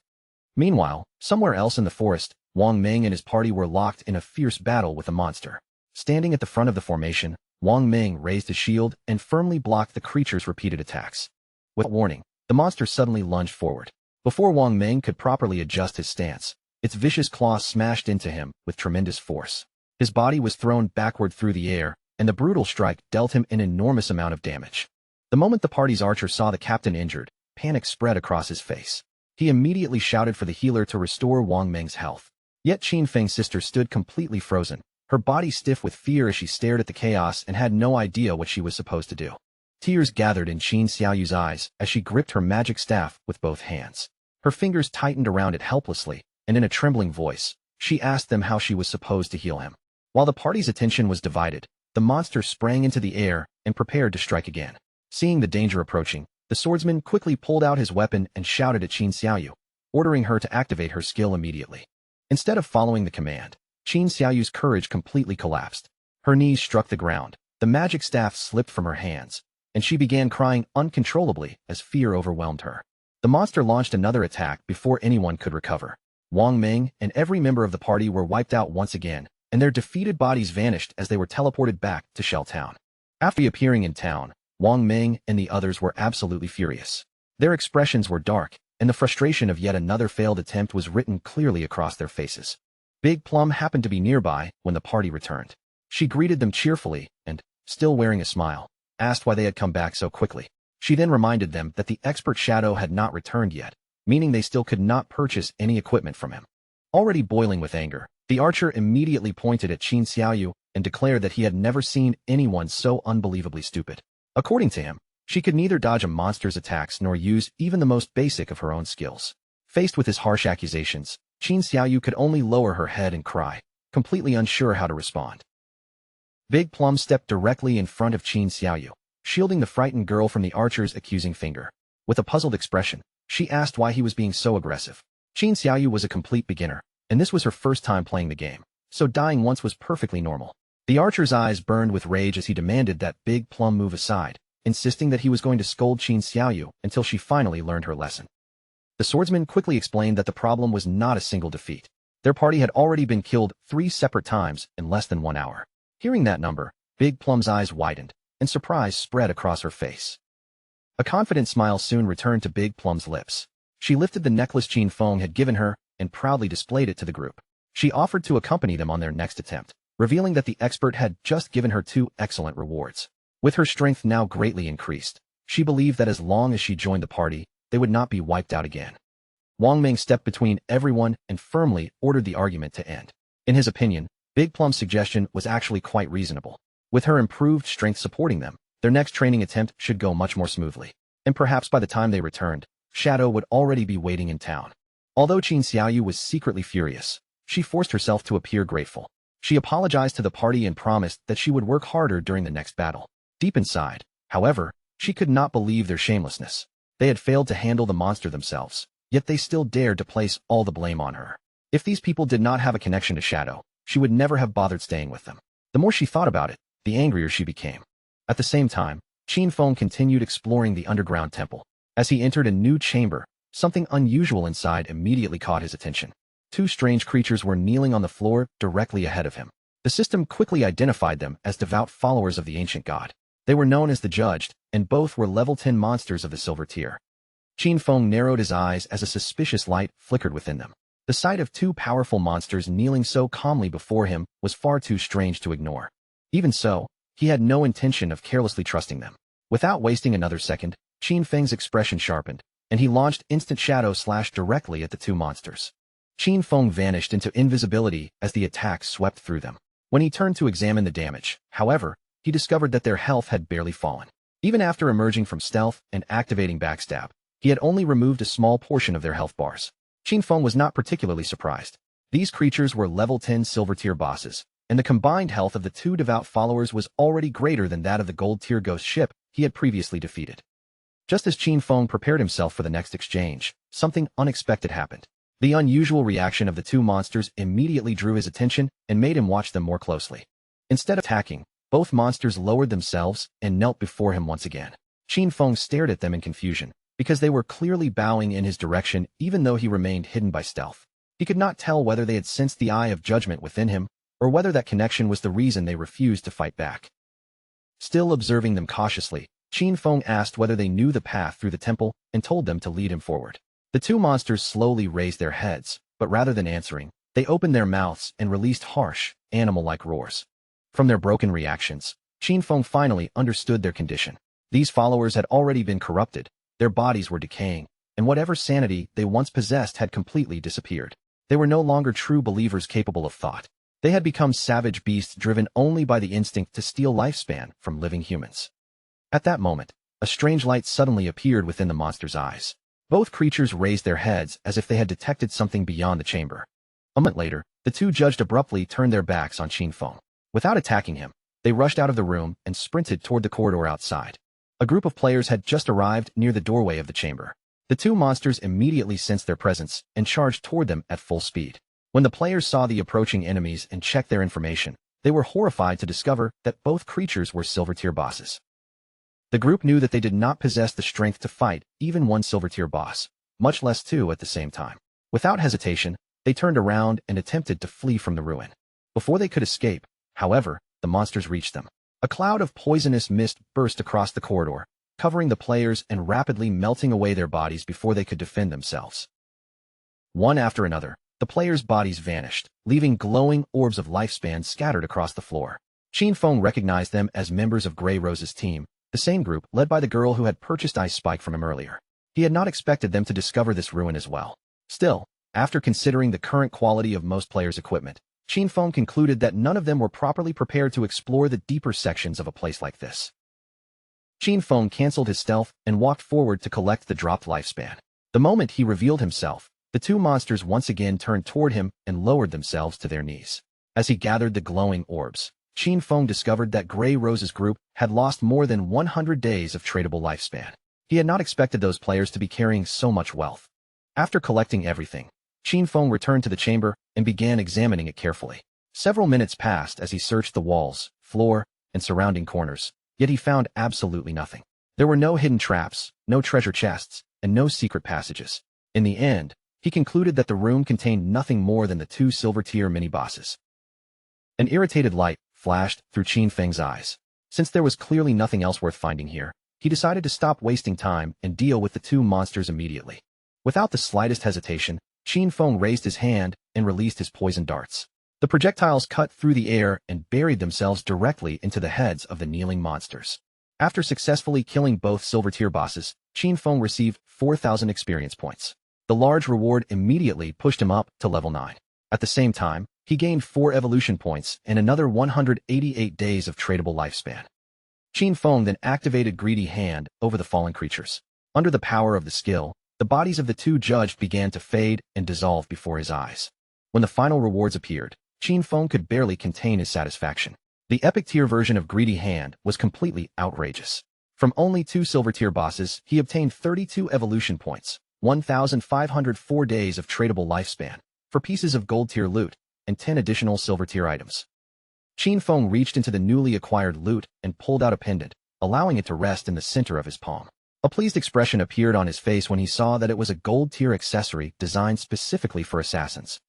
Meanwhile, somewhere else in the forest, Wang Ming and his party were locked in a fierce battle with a monster. Standing at the front of the formation, Wang Ming raised his shield and firmly blocked the creature's repeated attacks. Without warning, the monster suddenly lunged forward. Before Wang Ming could properly adjust his stance, its vicious claws smashed into him with tremendous force. His body was thrown backward through the air, and the brutal strike dealt him an enormous amount of damage. The moment the party's archer saw the captain injured, panic spread across his face. He immediately shouted for the healer to restore Wang Ming's health. Yet Qin Feng's sister stood completely frozen, her body stiff with fear as she stared at the chaos and had no idea what she was supposed to do. Tears gathered in Qin Xiaoyu's eyes as she gripped her magic staff with both hands. Her fingers tightened around it helplessly, and in a trembling voice, she asked them how she was supposed to heal him. While the party's attention was divided, the monster sprang into the air and prepared to strike again. Seeing the danger approaching, the swordsman quickly pulled out his weapon and shouted at Qin Xiaoyu, ordering her to activate her skill immediately. Instead of following the command, Qin Xiaoyu's courage completely collapsed. Her knees struck the ground, the magic staff slipped from her hands, and she began crying uncontrollably as fear overwhelmed her. The monster launched another attack before anyone could recover. Wang Ming and every member of the party were wiped out once again, and their defeated bodies vanished as they were teleported back to Shell Town. After appearing in town, Wang Ming and the others were absolutely furious. Their expressions were dark, and the frustration of yet another failed attempt was written clearly across their faces. Big Plum happened to be nearby when the party returned. She greeted them cheerfully and, still wearing a smile, asked why they had come back so quickly. She then reminded them that the expert Shadow had not returned yet, meaning they still could not purchase any equipment from him. Already boiling with anger, the archer immediately pointed at Qin Xiaoyu and declared that he had never seen anyone so unbelievably stupid. According to him, she could neither dodge a monster's attacks nor use even the most basic of her own skills. Faced with his harsh accusations, Qin Xiaoyu could only lower her head and cry, completely unsure how to respond. Big Plum stepped directly in front of Qin Xiaoyu, shielding the frightened girl from the archer's accusing finger. With a puzzled expression, she asked why he was being so aggressive. Qin Xiaoyu was a complete beginner, and this was her first time playing the game, so dying once was perfectly normal. The archer's eyes burned with rage as he demanded that Big Plum move aside, insisting that he was going to scold Qin Xiaoyu until she finally learned her lesson. The swordsman quickly explained that the problem was not a single defeat. Their party had already been killed 3 separate times in less than 1 hour. Hearing that number, Big Plum's eyes widened, and surprise spread across her face. A confident smile soon returned to Big Plum's lips. She lifted the necklace Qin Feng had given her and proudly displayed it to the group. She offered to accompany them on their next attempt, revealing that the expert had just given her 2 excellent rewards. With her strength now greatly increased, she believed that as long as she joined the party, they would not be wiped out again. Wang Ming stepped between everyone and firmly ordered the argument to end. In his opinion, Big Plum's suggestion was actually quite reasonable. With her improved strength supporting them, their next training attempt should go much more smoothly. And perhaps by the time they returned, Shadow would already be waiting in town. Although Qin Xiaoyu was secretly furious, she forced herself to appear grateful. She apologized to the party and promised that she would work harder during the next battle. Deep inside, however, she could not believe their shamelessness. They had failed to handle the monster themselves, yet they still dared to place all the blame on her. If these people did not have a connection to Shadow, she would never have bothered staying with them. The more she thought about it, the angrier she became. At the same time, Qin Feng continued exploring the underground temple. As he entered a new chamber, something unusual inside immediately caught his attention. Two strange creatures were kneeling on the floor directly ahead of him. The system quickly identified them as devout followers of the ancient god. They were known as the Judged, and both were level 10 monsters of the silver tier. Qin Feng narrowed his eyes as a suspicious light flickered within them. The sight of two powerful monsters kneeling so calmly before him was far too strange to ignore. Even so, he had no intention of carelessly trusting them. Without wasting another second, Qin Feng's expression sharpened, and he launched instant shadow slash directly at the two monsters. Qin Feng vanished into invisibility as the attack swept through them. When he turned to examine the damage, however, he discovered that their health had barely fallen. Even after emerging from stealth and activating backstab, he had only removed a small portion of their health bars. Qin Feng was not particularly surprised. These creatures were level 10 silver tier bosses, and the combined health of the two devout followers was already greater than that of the gold tier ghost ship he had previously defeated. Just as Qin Feng prepared himself for the next exchange, something unexpected happened. The unusual reaction of the two monsters immediately drew his attention and made him watch them more closely. Instead of attacking, both monsters lowered themselves and knelt before him once again. Qin Feng stared at them in confusion, because they were clearly bowing in his direction even though he remained hidden by stealth. He could not tell whether they had sensed the eye of judgment within him, or whether that connection was the reason they refused to fight back. Still observing them cautiously, Qin Feng asked whether they knew the path through the temple and told them to lead him forward. The two monsters slowly raised their heads, but rather than answering, they opened their mouths and released harsh, animal-like roars. From their broken reactions, Qin Feng finally understood their condition. These followers had already been corrupted, their bodies were decaying, and whatever sanity they once possessed had completely disappeared. They were no longer true believers capable of thought. They had become savage beasts driven only by the instinct to steal lifespan from living humans. At that moment, a strange light suddenly appeared within the monster's eyes. Both creatures raised their heads as if they had detected something beyond the chamber. A moment later, the two Judged abruptly turned their backs on Qin Feng. Without attacking him, they rushed out of the room and sprinted toward the corridor outside. A group of players had just arrived near the doorway of the chamber. The two monsters immediately sensed their presence and charged toward them at full speed. When the players saw the approaching enemies and checked their information, they were horrified to discover that both creatures were silver tier bosses. The group knew that they did not possess the strength to fight even one silver tier boss, much less two at the same time. Without hesitation, they turned around and attempted to flee from the ruin. Before they could escape, however, the monsters reached them. A cloud of poisonous mist burst across the corridor, covering the players and rapidly melting away their bodies before they could defend themselves. One after another, the players' bodies vanished, leaving glowing orbs of lifespan scattered across the floor. Qin Feng recognized them as members of Grey Rose's team, the same group led by the girl who had purchased Ice Spike from him earlier. He had not expected them to discover this ruin as well. Still, after considering the current quality of most players' equipment, Qin Feng concluded that none of them were properly prepared to explore the deeper sections of a place like this. Qin Feng canceled his stealth and walked forward to collect the dropped lifespan. The moment he revealed himself, the two monsters once again turned toward him and lowered themselves to their knees. As he gathered the glowing orbs, Qin Feng discovered that Grey Rose's group had lost more than 100 days of tradable lifespan. He had not expected those players to be carrying so much wealth. After collecting everything, Qin Feng returned to the chamber and began examining it carefully. Several minutes passed as he searched the walls, floor, and surrounding corners, yet he found absolutely nothing. There were no hidden traps, no treasure chests, and no secret passages. In the end, he concluded that the room contained nothing more than the two silver-tier mini-bosses. An irritated light flashed through Qin Feng's eyes. Since there was clearly nothing else worth finding here, he decided to stop wasting time and deal with the two monsters immediately. Without the slightest hesitation, Qin Feng raised his hand and released his poison darts. The projectiles cut through the air and buried themselves directly into the heads of the kneeling monsters. After successfully killing both silver-tier bosses, Qin Feng received 4,000 experience points. The large reward immediately pushed him up to level 9. At the same time, he gained 4 evolution points and another 188 days of tradable lifespan. Qin Feng then activated Greedy Hand over the fallen creatures. Under the power of the skill, the bodies of the two Judged began to fade and dissolve before his eyes. When the final rewards appeared, Qin Feng could barely contain his satisfaction. The epic tier version of Greedy Hand was completely outrageous. From only 2 silver tier bosses, he obtained 32 evolution points, 1,504 days of tradable lifespan, for pieces of gold tier loot, and 10 additional silver tier items. Qin Feng reached into the newly acquired loot and pulled out a pendant, allowing it to rest in the center of his palm. A pleased expression appeared on his face when he saw that it was a gold-tier accessory designed specifically for assassins.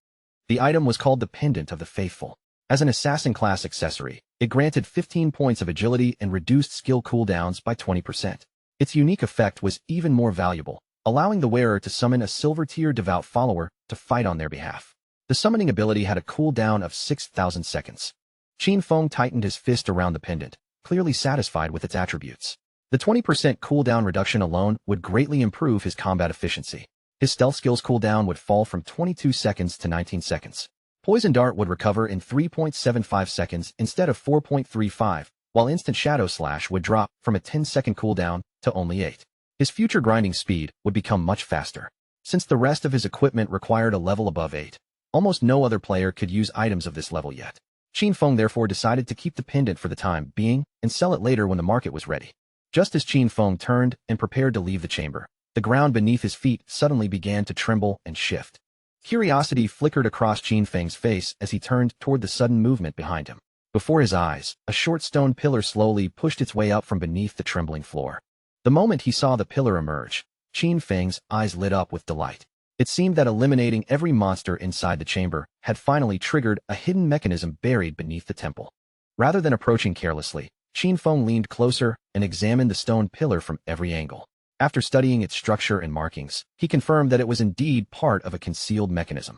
The item was called the Pendant of the Faithful. As an assassin-class accessory, it granted 15 points of agility and reduced skill cooldowns by 20%. Its unique effect was even more valuable, allowing the wearer to summon a silver-tier devout follower to fight on their behalf. The summoning ability had a cooldown of 6,000 seconds. Qin Feng tightened his fist around the pendant, clearly satisfied with its attributes. The 20% cooldown reduction alone would greatly improve his combat efficiency. His stealth skills cooldown would fall from 22 seconds to 19 seconds. Poison Dart would recover in 3.75 seconds instead of 4.35, while Instant Shadow Slash would drop from a 10-second cooldown to only 8. His future grinding speed would become much faster. Since the rest of his equipment required a level above 8, almost no other player could use items of this level yet. Qin Feng therefore decided to keep the pendant for the time being and sell it later when the market was ready. Just as Qin Feng turned and prepared to leave the chamber, the ground beneath his feet suddenly began to tremble and shift. Curiosity flickered across Qin Feng's face as he turned toward the sudden movement behind him. Before his eyes, a short stone pillar slowly pushed its way up from beneath the trembling floor. The moment he saw the pillar emerge, Qin Feng's eyes lit up with delight. It seemed that eliminating every monster inside the chamber had finally triggered a hidden mechanism buried beneath the temple. Rather than approaching carelessly, Qin Feng leaned closer and examined the stone pillar from every angle. After studying its structure and markings, he confirmed that it was indeed part of a concealed mechanism.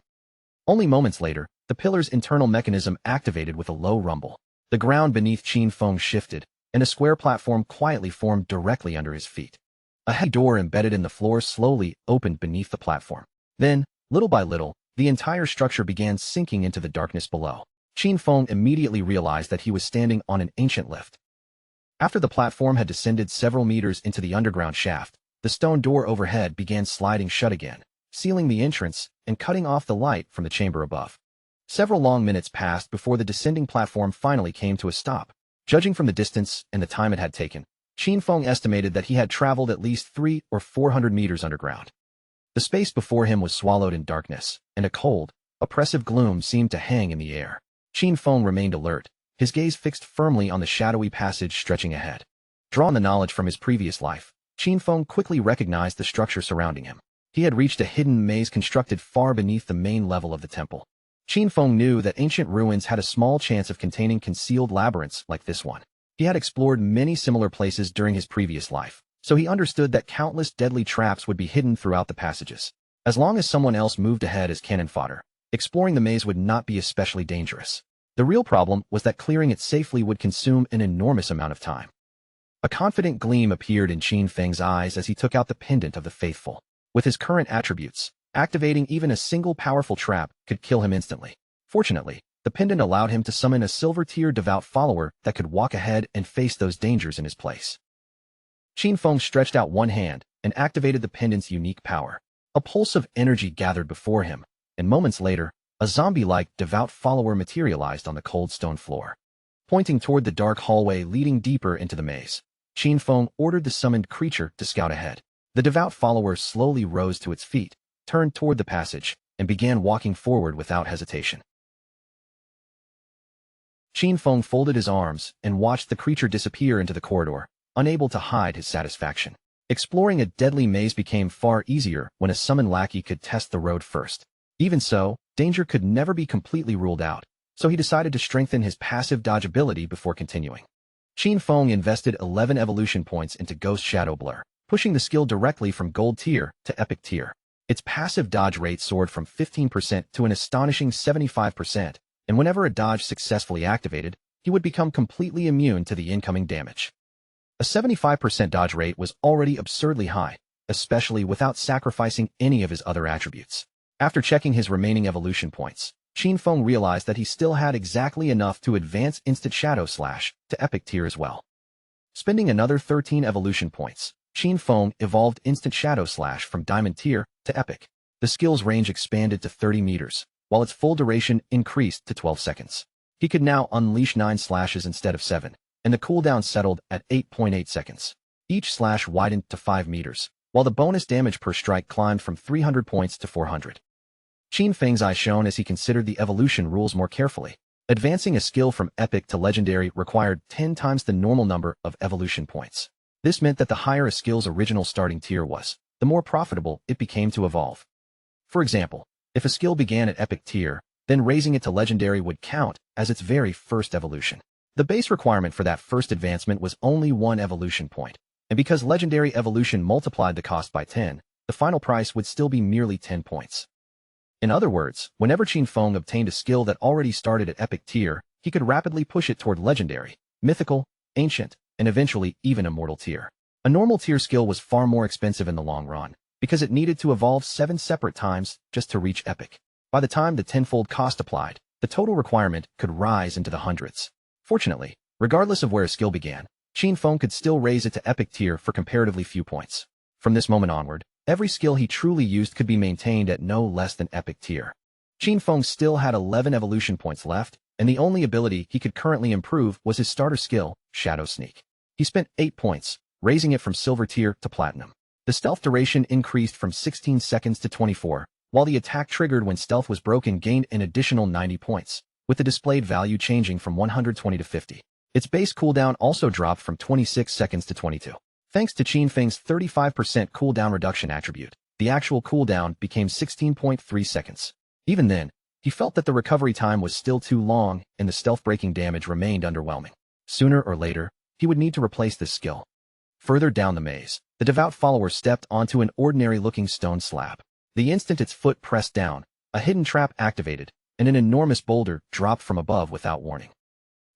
Only moments later, the pillar's internal mechanism activated with a low rumble. The ground beneath Qin Feng shifted, and a square platform quietly formed directly under his feet. A heavy door embedded in the floor slowly opened beneath the platform. Then, little by little, the entire structure began sinking into the darkness below. Qin Feng immediately realized that he was standing on an ancient lift. After the platform had descended several meters into the underground shaft, the stone door overhead began sliding shut again, sealing the entrance and cutting off the light from the chamber above. Several long minutes passed before the descending platform finally came to a stop. Judging from the distance and the time it had taken, Qin Feng estimated that he had traveled at least 300 or 400 meters underground. The space before him was swallowed in darkness, and a cold, oppressive gloom seemed to hang in the air. Qin Feng remained alert, his gaze fixed firmly on the shadowy passage stretching ahead. Drawn the knowledge from his previous life, Qin Feng quickly recognized the structure surrounding him. He had reached a hidden maze constructed far beneath the main level of the temple. Qin Feng knew that ancient ruins had a small chance of containing concealed labyrinths like this one. He had explored many similar places during his previous life, so he understood that countless deadly traps would be hidden throughout the passages. As long as someone else moved ahead as cannon fodder, exploring the maze would not be especially dangerous. The real problem was that clearing it safely would consume an enormous amount of time. A confident gleam appeared in Qin Feng's eyes as he took out the Pendant of the Faithful. With his current attributes, activating even a single powerful trap could kill him instantly. Fortunately, the pendant allowed him to summon a silver-tier devout follower that could walk ahead and face those dangers in his place. Qin Feng stretched out one hand and activated the pendant's unique power. A pulse of energy gathered before him, and moments later, a zombie-like devout follower materialized on the cold stone floor. Pointing toward the dark hallway leading deeper into the maze, Qin Feng ordered the summoned creature to scout ahead. The devout follower slowly rose to its feet, turned toward the passage, and began walking forward without hesitation. Qin Feng folded his arms and watched the creature disappear into the corridor, unable to hide his satisfaction. Exploring a deadly maze became far easier when a summoned lackey could test the road first. Even so, danger could never be completely ruled out, so he decided to strengthen his passive dodge ability before continuing. Qin Feng invested 11 evolution points into Ghost Shadow Blur, pushing the skill directly from Gold Tier to Epic Tier. Its passive dodge rate soared from 15% to an astonishing 75%, and whenever a dodge successfully activated, he would become completely immune to the incoming damage. A 75% dodge rate was already absurdly high, especially without sacrificing any of his other attributes. After checking his remaining evolution points, Qin Feng realized that he still had exactly enough to advance Instant Shadow Slash to Epic Tier as well. Spending another 13 evolution points, Qin Feng evolved Instant Shadow Slash from Diamond Tier to Epic. The skill's range expanded to 30 meters, while its full duration increased to 12 seconds. He could now unleash 9 slashes instead of 7, and the cooldown settled at 8.8 seconds. Each slash widened to 5 meters, while the bonus damage per strike climbed from 300 points to 400. Qin Feng's eyes shone as he considered the evolution rules more carefully. Advancing a skill from epic to legendary required 10 times the normal number of evolution points. This meant that the higher a skill's original starting tier was, the more profitable it became to evolve. For example, if a skill began at epic tier, then raising it to legendary would count as its very first evolution. The base requirement for that first advancement was only 1 evolution point, and because legendary evolution multiplied the cost by 10, the final price would still be merely 10 points. In other words, whenever Qin Feng obtained a skill that already started at epic tier, he could rapidly push it toward legendary, mythical, ancient, and eventually even immortal tier. A normal tier skill was far more expensive in the long run, because it needed to evolve 7 separate times just to reach epic. By the time the tenfold cost applied, the total requirement could rise into the hundreds. Fortunately, regardless of where a skill began, Qin Feng could still raise it to epic tier for comparatively few points. From this moment onward, every skill he truly used could be maintained at no less than epic tier. Qin Feng still had 11 evolution points left, and the only ability he could currently improve was his starter skill, Shadow Sneak. He spent 8 points, raising it from silver tier to platinum. The stealth duration increased from 16 seconds to 24, while the attack triggered when stealth was broken gained an additional 90 points, with the displayed value changing from 120 to 50. Its base cooldown also dropped from 26 seconds to 22. Thanks to Qin Feng's 35% cooldown reduction attribute, the actual cooldown became 16.3 seconds. Even then, he felt that the recovery time was still too long and the stealth-breaking damage remained underwhelming. Sooner or later, he would need to replace this skill. Further down the maze, the devout follower stepped onto an ordinary-looking stone slab. The instant its foot pressed down, a hidden trap activated, and an enormous boulder dropped from above without warning.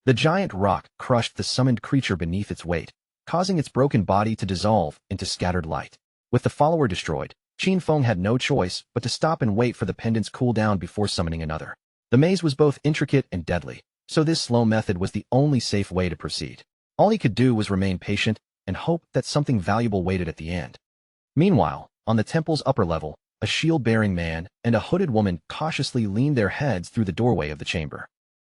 The giant rock crushed the summoned creature beneath its weight, causing its broken body to dissolve into scattered light. With the follower destroyed, Qin Feng had no choice but to stop and wait for the pendant's cooldown before summoning another. The maze was both intricate and deadly, so this slow method was the only safe way to proceed. All he could do was remain patient and hope that something valuable waited at the end. Meanwhile, on the temple's upper level, a shield-bearing man and a hooded woman cautiously leaned their heads through the doorway of the chamber.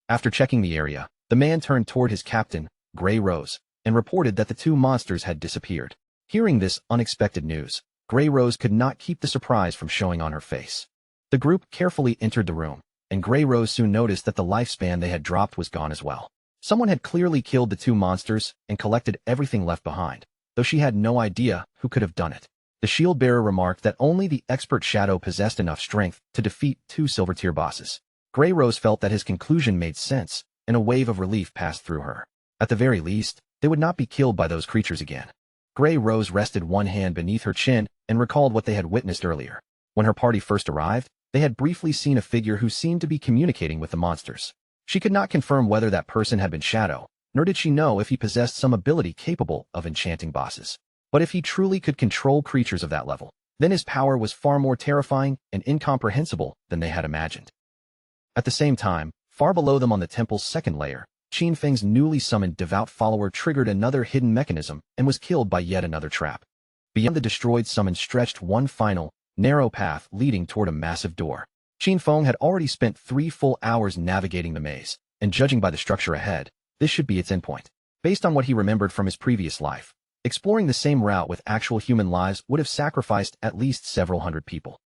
After checking the area, the man turned toward his captain, Grey Rose, and reported that the 2 monsters had disappeared. Hearing this unexpected news, Grey Rose could not keep the surprise from showing on her face. The group carefully entered the room, and Grey Rose soon noticed that the lifespan they had dropped was gone as well. Someone had clearly killed the 2 monsters and collected everything left behind, though she had no idea who could have done it. The shield-bearer remarked that only the expert Shadow possessed enough strength to defeat 2 silver-tier bosses. Grey Rose felt that his conclusion made sense, and a wave of relief passed through her. At the very least, they would not be killed by those creatures again. Grey Rose rested one hand beneath her chin and recalled what they had witnessed earlier. When her party first arrived, they had briefly seen a figure who seemed to be communicating with the monsters. She could not confirm whether that person had been Shadow, nor did she know if he possessed some ability capable of enchanting bosses. But if he truly could control creatures of that level, then his power was far more terrifying and incomprehensible than they had imagined. At the same time, far below them on the temple's second layer, Qin Feng's newly summoned devout follower triggered another hidden mechanism and was killed by yet another trap. Beyond the destroyed summon stretched one final, narrow path leading toward a massive door. Qin Feng had already spent 3 full hours navigating the maze, and judging by the structure ahead, this should be its endpoint. Based on what he remembered from his previous life, exploring the same route with actual human lives would have sacrificed at least several hundred people.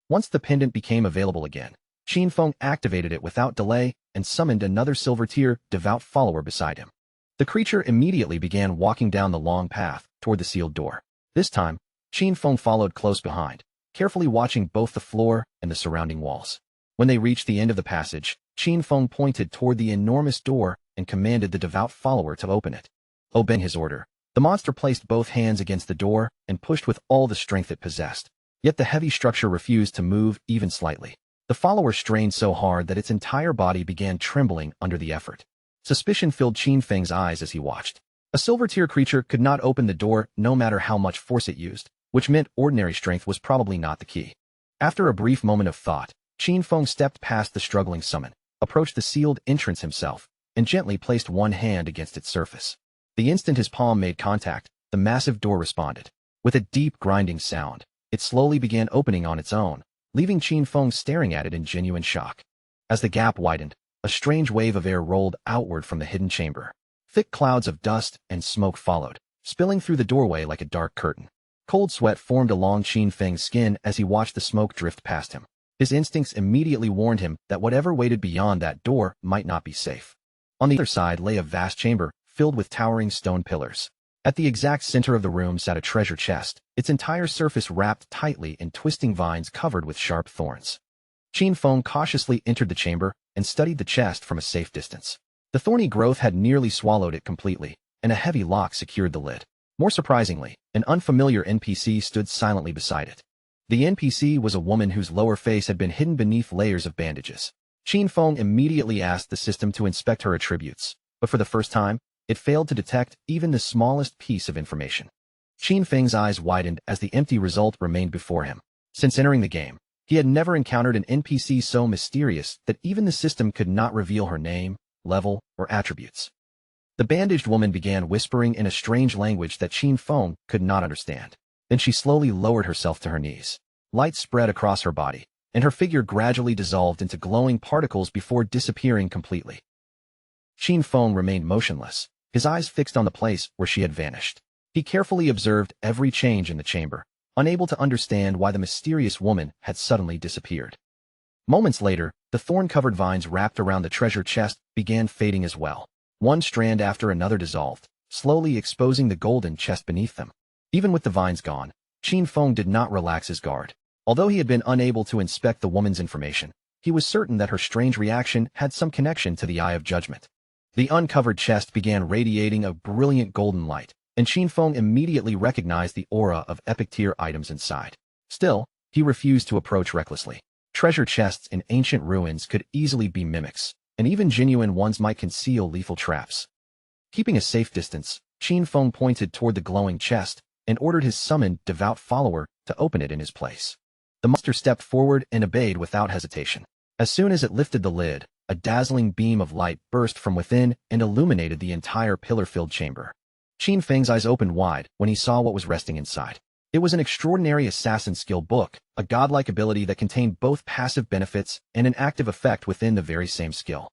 Once the pendant became available again, Qin Feng activated it without delay and summoned another silver-tier devout follower beside him. The creature immediately began walking down the long path toward the sealed door. This time, Qin Feng followed close behind, carefully watching both the floor and the surrounding walls. When they reached the end of the passage, Qin Feng pointed toward the enormous door and commanded the devout follower to open it. Obeying his order, the monster placed both hands against the door and pushed with all the strength it possessed. Yet the heavy structure refused to move even slightly. The follower strained so hard that its entire body began trembling under the effort. Suspicion filled Qin Feng's eyes as he watched. A silver-tier creature could not open the door no matter how much force it used, which meant ordinary strength was probably not the key. After a brief moment of thought, Qin Feng stepped past the struggling summon, approached the sealed entrance himself, and gently placed one hand against its surface. The instant his palm made contact, the massive door responded. With a deep grinding sound, it slowly began opening on its own, leaving Qin Feng staring at it in genuine shock. As the gap widened, a strange wave of air rolled outward from the hidden chamber. Thick clouds of dust and smoke followed, spilling through the doorway like a dark curtain. Cold sweat formed along Qin Feng's skin as he watched the smoke drift past him. His instincts immediately warned him that whatever waited beyond that door might not be safe. On the other side lay a vast chamber, filled with towering stone pillars. At the exact center of the room sat a treasure chest, its entire surface wrapped tightly in twisting vines covered with sharp thorns. Qin Feng cautiously entered the chamber and studied the chest from a safe distance. The thorny growth had nearly swallowed it completely, and a heavy lock secured the lid. More surprisingly, an unfamiliar NPC stood silently beside it. The NPC was a woman whose lower face had been hidden beneath layers of bandages. Qin Feng immediately asked the system to inspect her attributes, but for the first time, it failed to detect even the smallest piece of information. Qin Feng's eyes widened as the empty result remained before him. Since entering the game, he had never encountered an NPC so mysterious that even the system could not reveal her name, level, or attributes. The bandaged woman began whispering in a strange language that Qin Feng could not understand. Then she slowly lowered herself to her knees. Light spread across her body, and her figure gradually dissolved into glowing particles before disappearing completely. Qin Feng remained motionless, his eyes fixed on the place where she had vanished. He carefully observed every change in the chamber, unable to understand why the mysterious woman had suddenly disappeared. Moments later, the thorn-covered vines wrapped around the treasure chest began fading as well. One strand after another dissolved, slowly exposing the golden chest beneath them. Even with the vines gone, Qin Feng did not relax his guard. Although he had been unable to inspect the woman's information, he was certain that her strange reaction had some connection to the Eye of Judgment. The uncovered chest began radiating a brilliant golden light, and Qin Feng immediately recognized the aura of epic-tier items inside. Still, he refused to approach recklessly. Treasure chests in ancient ruins could easily be mimics, and even genuine ones might conceal lethal traps. Keeping a safe distance, Qin Feng pointed toward the glowing chest and ordered his summoned, devout follower to open it in his place. The monster stepped forward and obeyed without hesitation. As soon as it lifted the lid, a dazzling beam of light burst from within and illuminated the entire pillar-filled chamber. Qin Feng's eyes opened wide when he saw what was resting inside. It was an extraordinary assassin skill book, a godlike ability that contained both passive benefits and an active effect within the very same skill.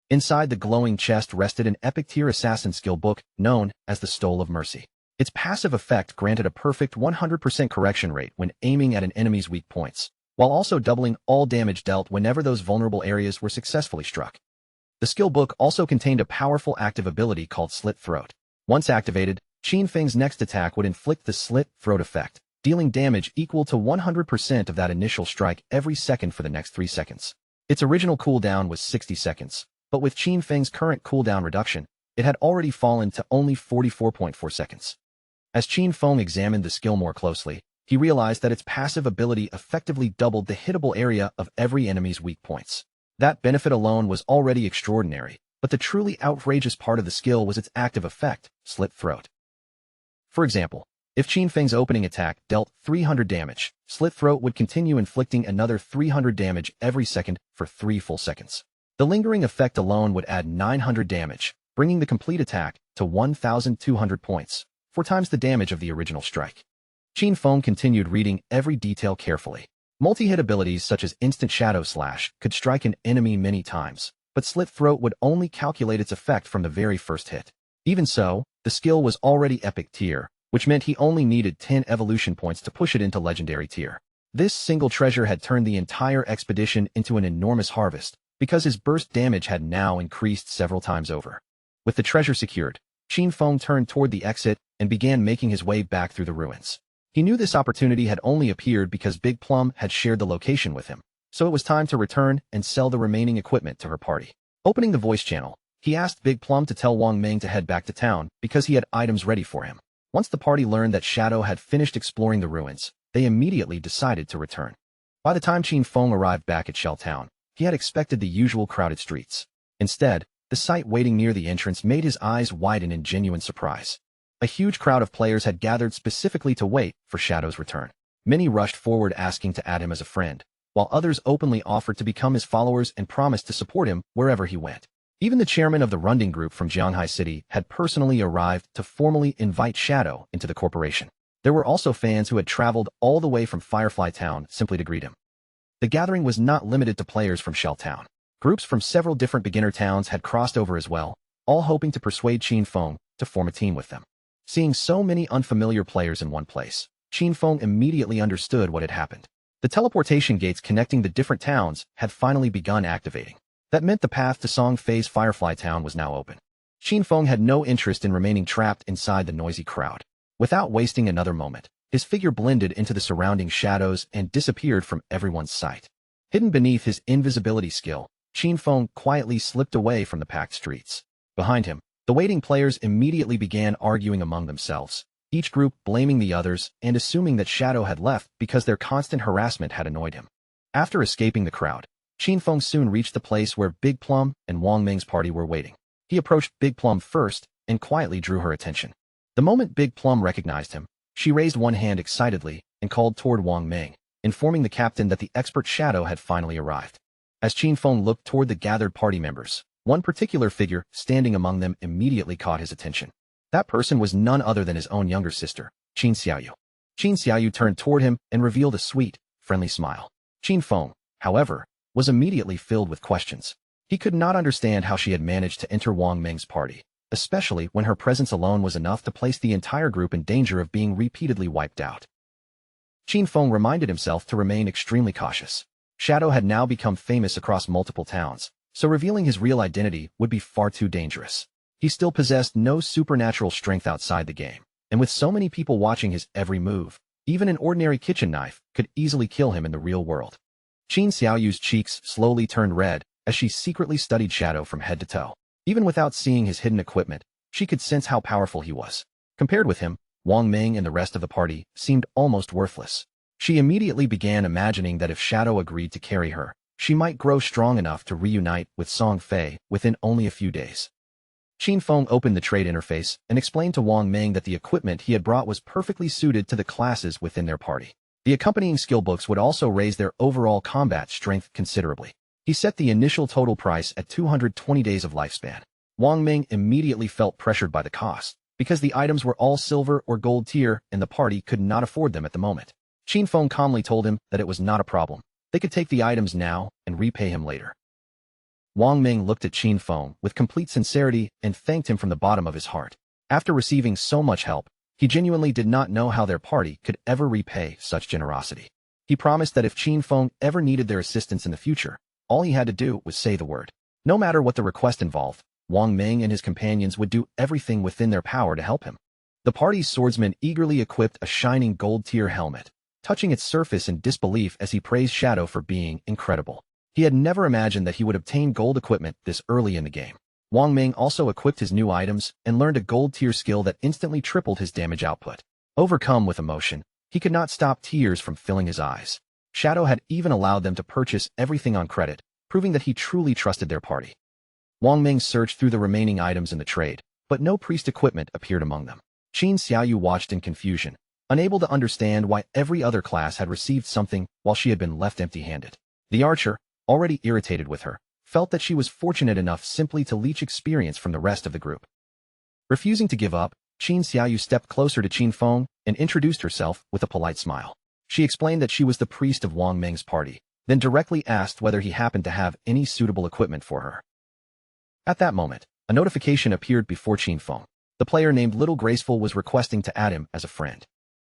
Inside the glowing chest rested an epic-tier assassin skill book known as the Stole of Mercy. Its passive effect granted a perfect 100% correction rate when aiming at an enemy's weak points, while also doubling all damage dealt whenever those vulnerable areas were successfully struck. The skill book also contained a powerful active ability called Slit Throat. Once activated, Qin Feng's next attack would inflict the Slit Throat effect, dealing damage equal to 100% of that initial strike every second for the next 3 seconds. Its original cooldown was 60 seconds, but with Qin Feng's current cooldown reduction, it had already fallen to only 44.4 seconds. As Qin Feng examined the skill more closely, he realized that its passive ability effectively doubled the hittable area of every enemy's weak points. That benefit alone was already extraordinary, but the truly outrageous part of the skill was its active effect, Slit Throat. For example, if Qin Feng's opening attack dealt 300 damage, Slit Throat would continue inflicting another 300 damage every second for 3 full seconds. The lingering effect alone would add 900 damage, bringing the complete attack to 1,200 points, 4 times the damage of the original strike. Qin Feng continued reading every detail carefully. Multi-hit abilities such as Instant Shadow Slash could strike an enemy many times, but Slit Throat would only calculate its effect from the very first hit. Even so, the skill was already epic tier, which meant he only needed 10 evolution points to push it into legendary tier. This single treasure had turned the entire expedition into an enormous harvest, because his burst damage had now increased several times over. With the treasure secured, Qin Feng turned toward the exit and began making his way back through the ruins. He knew this opportunity had only appeared because Big Plum had shared the location with him, so it was time to return and sell the remaining equipment to her party. Opening the voice channel, he asked Big Plum to tell Wang Meng to head back to town because he had items ready for him. Once the party learned that Shadow had finished exploring the ruins, they immediately decided to return. By the time Qin Feng arrived back at Shell Town, he had expected the usual crowded streets. Instead, the sight waiting near the entrance made his eyes widen in genuine surprise. A huge crowd of players had gathered specifically to wait for Shadow's return. Many rushed forward asking to add him as a friend, while others openly offered to become his followers and promised to support him wherever he went. Even the chairman of the Runding Group from Jianghai City had personally arrived to formally invite Shadow into the corporation. There were also fans who had traveled all the way from Firefly Town simply to greet him. The gathering was not limited to players from Shell Town. Groups from several different beginner towns had crossed over as well, all hoping to persuade Qin Feng to form a team with them. Seeing so many unfamiliar players in one place, Qin Feng immediately understood what had happened. The teleportation gates connecting the different towns had finally begun activating. That meant the path to Song Fei's Firefly Town was now open. Qin Feng had no interest in remaining trapped inside the noisy crowd. Without wasting another moment, his figure blended into the surrounding shadows and disappeared from everyone's sight. Hidden beneath his invisibility skill, Qin Feng quietly slipped away from the packed streets. Behind him, the waiting players immediately began arguing among themselves, each group blaming the others and assuming that Shadow had left because their constant harassment had annoyed him. After escaping the crowd, Qin Feng soon reached the place where Big Plum and Wang Ming's party were waiting. He approached Big Plum first and quietly drew her attention. The moment Big Plum recognized him, she raised one hand excitedly and called toward Wang Ming, informing the captain that the expert Shadow had finally arrived. As Qin Feng looked toward the gathered party members, one particular figure standing among them immediately caught his attention. That person was none other than his own younger sister, Qin Xiaoyu. Qin Xiaoyu turned toward him and revealed a sweet, friendly smile. Qin Feng, however, was immediately filled with questions. He could not understand how she had managed to enter Wang Ming's party, especially when her presence alone was enough to place the entire group in danger of being repeatedly wiped out. Qin Feng reminded himself to remain extremely cautious. Shadow had now become famous across multiple towns, so revealing his real identity would be far too dangerous. He still possessed no supernatural strength outside the game, and with so many people watching his every move, even an ordinary kitchen knife could easily kill him in the real world. Qin Xiaoyu's cheeks slowly turned red as she secretly studied Shadow from head to toe. Even without seeing his hidden equipment, she could sense how powerful he was. Compared with him, Wang Ming and the rest of the party seemed almost worthless. She immediately began imagining that if Shadow agreed to carry her, she might grow strong enough to reunite with Song Fei within only a few days. Qin Feng opened the trade interface and explained to Wang Ming that the equipment he had brought was perfectly suited to the classes within their party. The accompanying skill books would also raise their overall combat strength considerably. He set the initial total price at 220 days of lifespan. Wang Ming immediately felt pressured by the cost, because the items were all silver or gold tier and the party could not afford them at the moment. Qin Feng calmly told him that it was not a problem. They could take the items now and repay him later. Wang Ming looked at Qin Feng with complete sincerity and thanked him from the bottom of his heart. After receiving so much help, he genuinely did not know how their party could ever repay such generosity. He promised that if Qin Feng ever needed their assistance in the future, all he had to do was say the word. No matter what the request involved, Wang Ming and his companions would do everything within their power to help him. The party's swordsman eagerly equipped a shining gold-tier helmet, touching its surface in disbelief as he praised Shadow for being incredible. He had never imagined that he would obtain gold equipment this early in the game. Wang Ming also equipped his new items and learned a gold-tier skill that instantly tripled his damage output. Overcome with emotion, he could not stop tears from filling his eyes. Shadow had even allowed them to purchase everything on credit, proving that he truly trusted their party. Wang Ming searched through the remaining items in the trade, but no priest equipment appeared among them. Qin Xiaoyu watched in confusion, unable to understand why every other class had received something while she had been left empty-handed. The archer, already irritated with her, felt that she was fortunate enough simply to leech experience from the rest of the group. Refusing to give up, Qin Xiaoyu stepped closer to Qin Feng and introduced herself with a polite smile. She explained that she was the priest of Wang Ming's party, then directly asked whether he happened to have any suitable equipment for her. At that moment, a notification appeared before Qin Feng. The player named Little Graceful was requesting to add him as a friend.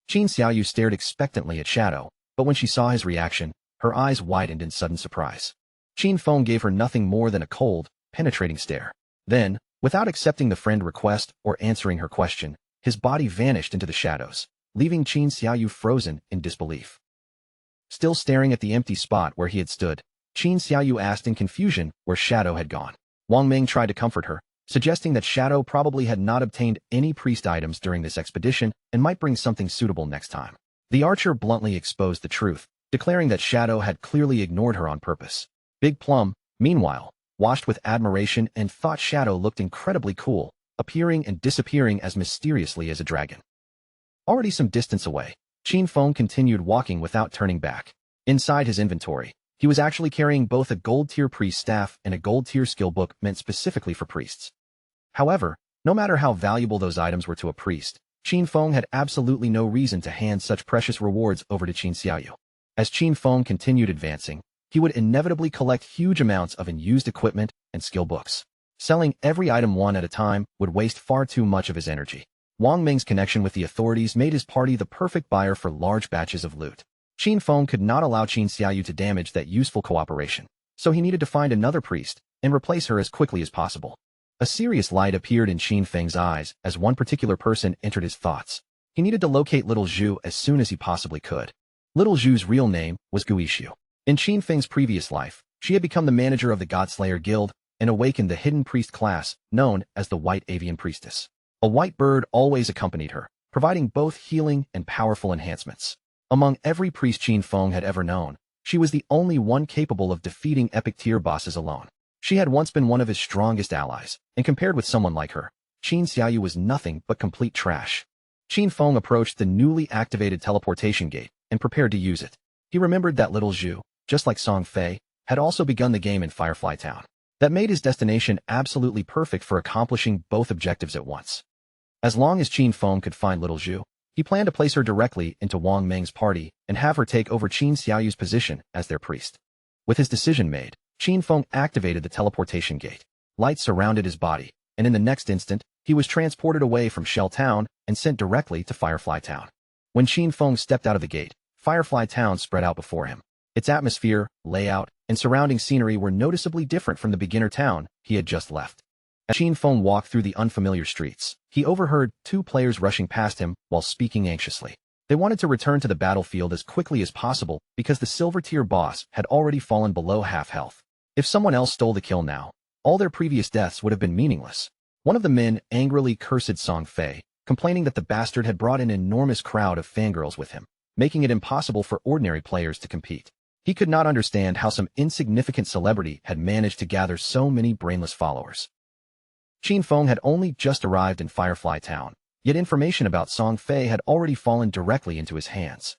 Qin Xiaoyu stared expectantly at Shadow, but when she saw his reaction, her eyes widened in sudden surprise. Qin Feng gave her nothing more than a cold, penetrating stare. Then, without accepting the friend request or answering her question, his body vanished into the shadows, leaving Qin Xiaoyu frozen in disbelief. Still staring at the empty spot where he had stood, Qin Xiaoyu asked in confusion where Shadow had gone. Wang Ming tried to comfort her, suggesting that Shadow probably had not obtained any priest items during this expedition and might bring something suitable next time. The archer bluntly exposed the truth, declaring that Shadow had clearly ignored her on purpose. Big Plum, meanwhile, watched with admiration and thought Shadow looked incredibly cool, appearing and disappearing as mysteriously as a dragon. Already some distance away, Qin Feng continued walking without turning back. Inside his inventory, he was actually carrying both a gold-tier priest staff and a gold-tier skill book meant specifically for priests. However, no matter how valuable those items were to a priest, Qin Feng had absolutely no reason to hand such precious rewards over to Qin Xiaoyu. As Qin Feng continued advancing, he would inevitably collect huge amounts of unused equipment and skill books. Selling every item one at a time would waste far too much of his energy. Wang Ming's connection with the authorities made his party the perfect buyer for large batches of loot. Qin Feng could not allow Qin Xiaoyu to damage that useful cooperation, so he needed to find another priest and replace her as quickly as possible. A serious light appeared in Qin Feng's eyes as one particular person entered his thoughts. He needed to locate little Zhu as soon as he possibly could. Little Zhu's real name was Guishu. In Qin Feng's previous life, she had become the manager of the Godslayer Guild and awakened the hidden priest class known as the White Avian Priestess. A white bird always accompanied her, providing both healing and powerful enhancements. Among every priest Qin Feng had ever known, she was the only one capable of defeating epic tier bosses alone. She had once been one of his strongest allies, and compared with someone like her, Qin Xiaoyu was nothing but complete trash. Qin Feng approached the newly activated teleportation gate and prepared to use it. He remembered that little Zhu, just like Song Fei, had also begun the game in Firefly Town. That made his destination absolutely perfect for accomplishing both objectives at once. As long as Qin Feng could find little Zhu, he planned to place her directly into Wang Meng's party and have her take over Qin Xiaoyu's position as their priest. With his decision made, Qin Feng activated the teleportation gate. Light surrounded his body, and in the next instant, he was transported away from Shell Town and sent directly to Firefly Town. When Qin Feng stepped out of the gate, Firefly Town spread out before him. Its atmosphere, layout, and surrounding scenery were noticeably different from the beginner town he had just left. As Qin Feng walked through the unfamiliar streets, he overheard two players rushing past him while speaking anxiously. They wanted to return to the battlefield as quickly as possible because the silver tier boss had already fallen below half health. If someone else stole the kill now, all their previous deaths would have been meaningless. One of the men angrily cursed Song Fei, complaining that the bastard had brought an enormous crowd of fangirls with him, making it impossible for ordinary players to compete. He could not understand how some insignificant celebrity had managed to gather so many brainless followers. Qin Feng had only just arrived in Firefly Town, yet information about Song Fei had already fallen directly into his hands.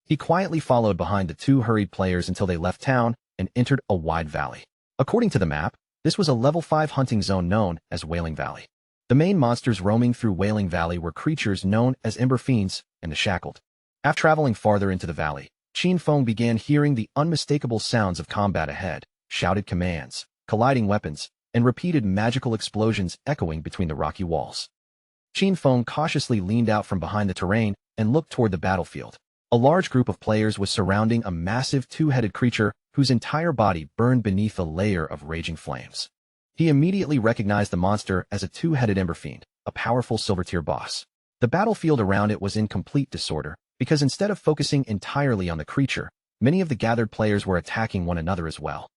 He quietly followed behind the two hurried players until they left town and entered a wide valley. According to the map, this was a level 5 hunting zone known as Wailing Valley. The main monsters roaming through Wailing Valley were creatures known as Ember Fiends and the Shackled. After traveling farther into the valley, Qin Feng began hearing the unmistakable sounds of combat ahead, shouted commands, colliding weapons, and repeated magical explosions echoing between the rocky walls. Qin Feng cautiously leaned out from behind the terrain and looked toward the battlefield. A large group of players was surrounding a massive two-headed creature whose entire body burned beneath a layer of raging flames. He immediately recognized the monster as a two-headed Ember Fiend, a powerful silver-tier boss. The battlefield around it was in complete disorder, because instead of focusing entirely on the creature, many of the gathered players were attacking one another as well.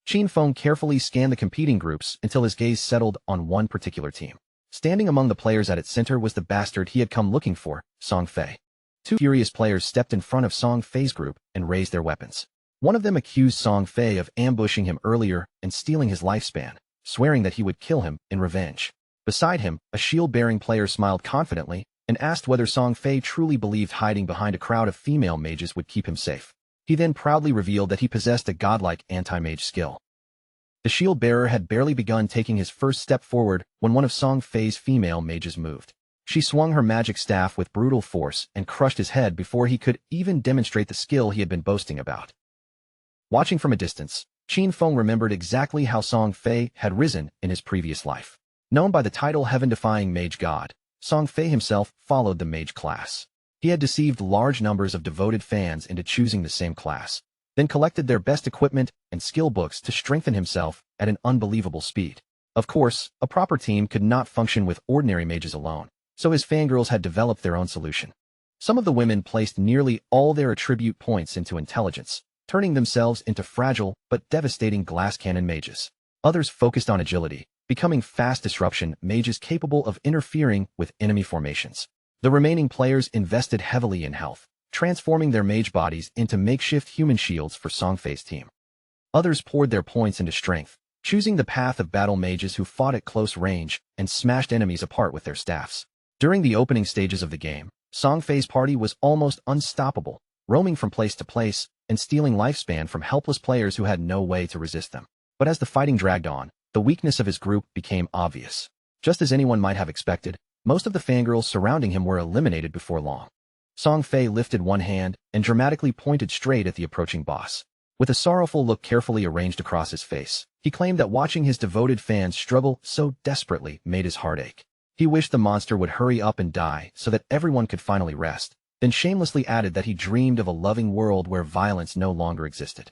Qin Feng carefully scanned the competing groups until his gaze settled on one particular team. Standing among the players at its center was the bastard he had come looking for, Song Fei. Two furious players stepped in front of Song Fei's group and raised their weapons. One of them accused Song Fei of ambushing him earlier and stealing his lifespan, swearing that he would kill him in revenge. Beside him, a shield-bearing player smiled confidently and asked whether Song Fei truly believed hiding behind a crowd of female mages would keep him safe. He then proudly revealed that he possessed a godlike anti-mage skill. The shield-bearer had barely begun taking his first step forward when one of Song Fei's female mages moved. She swung her magic staff with brutal force and crushed his head before he could even demonstrate the skill he had been boasting about. Watching from a distance, Qin Feng remembered exactly how Song Fei had risen in his previous life. Known by the title Heaven-Defying Mage God, Song Fei himself followed the mage class. He had deceived large numbers of devoted fans into choosing the same class, then collected their best equipment and skill books to strengthen himself at an unbelievable speed. Of course, a proper team could not function with ordinary mages alone, so his fangirls had developed their own solution. Some of the women placed nearly all their attribute points into intelligence, turning themselves into fragile but devastating glass cannon mages. Others focused on agility, becoming fast disruption mages capable of interfering with enemy formations. The remaining players invested heavily in health, transforming their mage bodies into makeshift human shields for Song Fei's team. Others poured their points into strength, choosing the path of battle mages who fought at close range and smashed enemies apart with their staffs. During the opening stages of the game, Song Fei's party was almost unstoppable, roaming from place to place and stealing lifespan from helpless players who had no way to resist them. But as the fighting dragged on, the weakness of his group became obvious. Just as anyone might have expected, most of the fangirls surrounding him were eliminated before long. Song Fei lifted one hand and dramatically pointed straight at the approaching boss. With a sorrowful look carefully arranged across his face, he claimed that watching his devoted fans struggle so desperately made his heart ache. He wished the monster would hurry up and die so that everyone could finally rest, then shamelessly added that he dreamed of a loving world where violence no longer existed.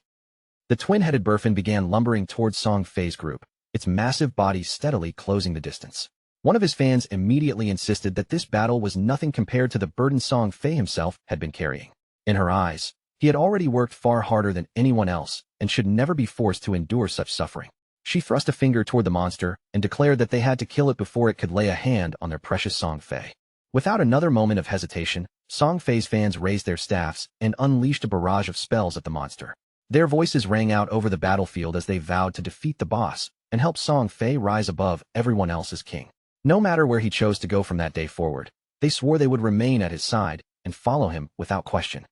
The twin-headed Burfin began lumbering towards Song Fei's group, its massive body steadily closing the distance. One of his fans immediately insisted that this battle was nothing compared to the burden Song Fei himself had been carrying. In her eyes, he had already worked far harder than anyone else and should never be forced to endure such suffering. She thrust a finger toward the monster and declared that they had to kill it before it could lay a hand on their precious Song Fei. Without another moment of hesitation, Song Fei's fans raised their staffs and unleashed a barrage of spells at the monster. Their voices rang out over the battlefield as they vowed to defeat the boss and help Song Fei rise above everyone else as king. No matter where he chose to go from that day forward, they swore they would remain at his side and follow him without question.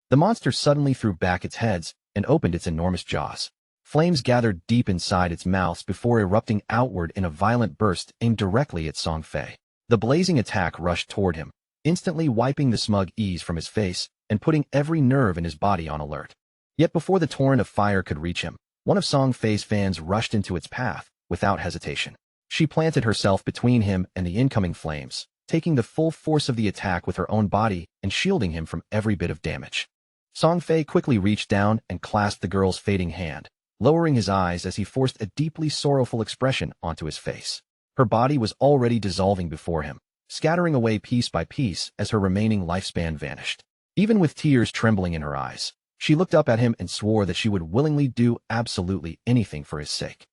The monster suddenly threw back its heads and opened its enormous jaws. Flames gathered deep inside its mouths before erupting outward in a violent burst aimed directly at Song Fei. The blazing attack rushed toward him, instantly wiping the smug ease from his face and putting every nerve in his body on alert. Yet before the torrent of fire could reach him, one of Song Fei's fans rushed into its path without hesitation. She planted herself between him and the incoming flames, taking the full force of the attack with her own body and shielding him from every bit of damage. Song Fei quickly reached down and clasped the girl's fading hand, lowering his eyes as he forced a deeply sorrowful expression onto his face. Her body was already dissolving before him, scattering away piece by piece as her remaining lifespan vanished. Even with tears trembling in her eyes, she looked up at him and swore that she would willingly do absolutely anything for his sake.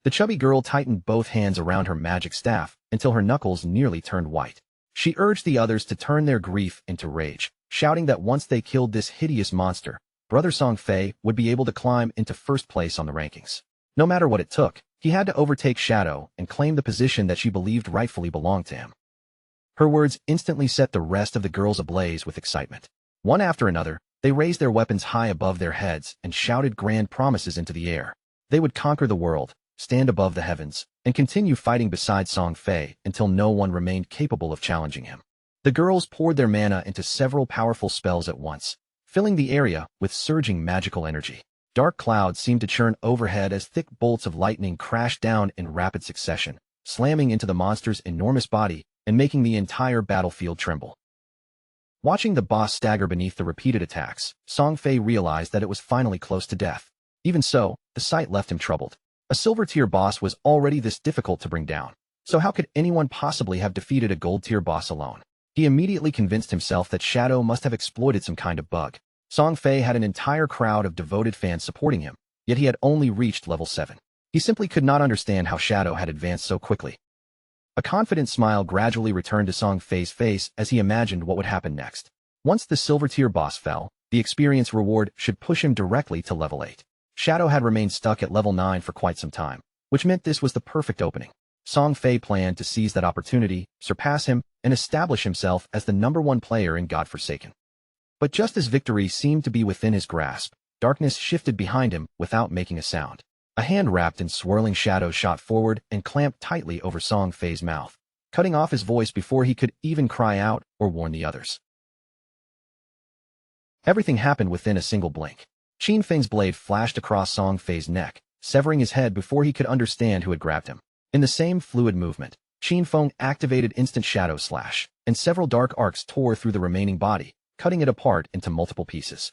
The chubby girl tightened both hands around her magic staff until her knuckles nearly turned white. She urged the others to turn their grief into rage, shouting that once they killed this hideous monster, Brother Song Fei would be able to climb into first place on the rankings. No matter what it took, he had to overtake Shadow and claim the position that she believed rightfully belonged to him. Her words instantly set the rest of the girls ablaze with excitement. One after another, they raised their weapons high above their heads and shouted grand promises into the air. They would conquer the world, stand above the heavens, and continue fighting beside Song Fei until no one remained capable of challenging him. The girls poured their mana into several powerful spells at once, filling the area with surging magical energy. Dark clouds seemed to churn overhead as thick bolts of lightning crashed down in rapid succession, slamming into the monster's enormous body and making the entire battlefield tremble. Watching the boss stagger beneath the repeated attacks, Song Fei realized that it was finally close to death. Even so, the sight left him troubled. A silver-tier boss was already this difficult to bring down, so how could anyone possibly have defeated a gold-tier boss alone? He immediately convinced himself that Shadow must have exploited some kind of bug. Song Fei had an entire crowd of devoted fans supporting him, yet he had only reached level 7. He simply could not understand how Shadow had advanced so quickly. A confident smile gradually returned to Song Fei's face as he imagined what would happen next. Once the silver-tier boss fell, the experience reward should push him directly to level 8. Shadow had remained stuck at level 9 for quite some time, which meant this was the perfect opening. Song Fei planned to seize that opportunity, surpass him, and establish himself as the #1 player in Godforsaken. But just as victory seemed to be within his grasp, darkness shifted behind him without making a sound. A hand wrapped in swirling shadows shot forward and clamped tightly over Song Fei's mouth, cutting off his voice before he could even cry out or warn the others. Everything happened within a single blink. Qin Feng's blade flashed across Song Fei's neck, severing his head before he could understand who had grabbed him. In the same fluid movement, Qin Feng activated Instant Shadow Slash, and several dark arcs tore through the remaining body, cutting it apart into multiple pieces.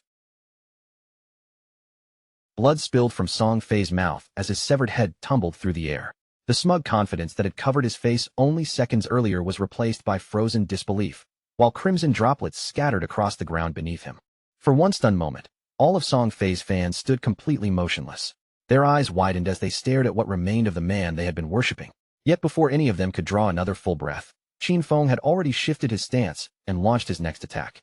Blood spilled from Song Fei's mouth as his severed head tumbled through the air. The smug confidence that had covered his face only seconds earlier was replaced by frozen disbelief, while crimson droplets scattered across the ground beneath him. For one stunned moment, all of Song Fei's fans stood completely motionless. Their eyes widened as they stared at what remained of the man they had been worshipping. Yet before any of them could draw another full breath, Qin Feng had already shifted his stance and launched his next attack.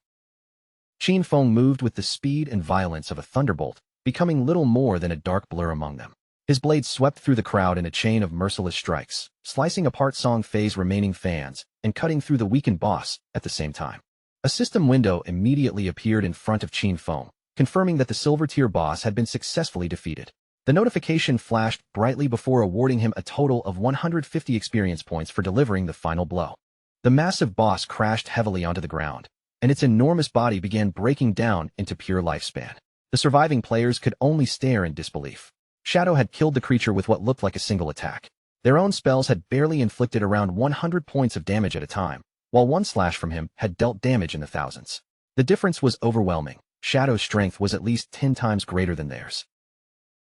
Qin Feng moved with the speed and violence of a thunderbolt, becoming little more than a dark blur among them. His blade swept through the crowd in a chain of merciless strikes, slicing apart Song Fei's remaining fans and cutting through the weakened boss at the same time. A system window immediately appeared in front of Qin Feng, confirming that the silver-tier boss had been successfully defeated. The notification flashed brightly before awarding him a total of 150 experience points for delivering the final blow. The massive boss crashed heavily onto the ground, and its enormous body began breaking down into pure lifespan. The surviving players could only stare in disbelief. Shadow had killed the creature with what looked like a single attack. Their own spells had barely inflicted around 100 points of damage at a time, while one slash from him had dealt damage in the thousands. The difference was overwhelming. Shadow's strength was at least 10 times greater than theirs.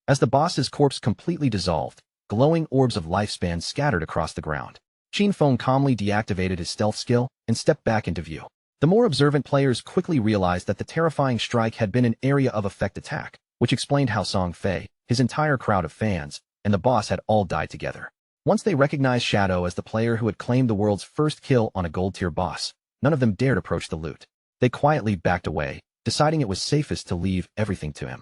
As the boss's corpse completely dissolved, glowing orbs of lifespan scattered across the ground. Qin Feng calmly deactivated his stealth skill and stepped back into view. The more observant players quickly realized that the terrifying strike had been an area of effect attack, which explained how Song Fei, his entire crowd of fans, and the boss had all died together. Once they recognized Shadow as the player who had claimed the world's first kill on a gold-tier boss, none of them dared approach the loot. They quietly backed away, deciding it was safest to leave everything to him.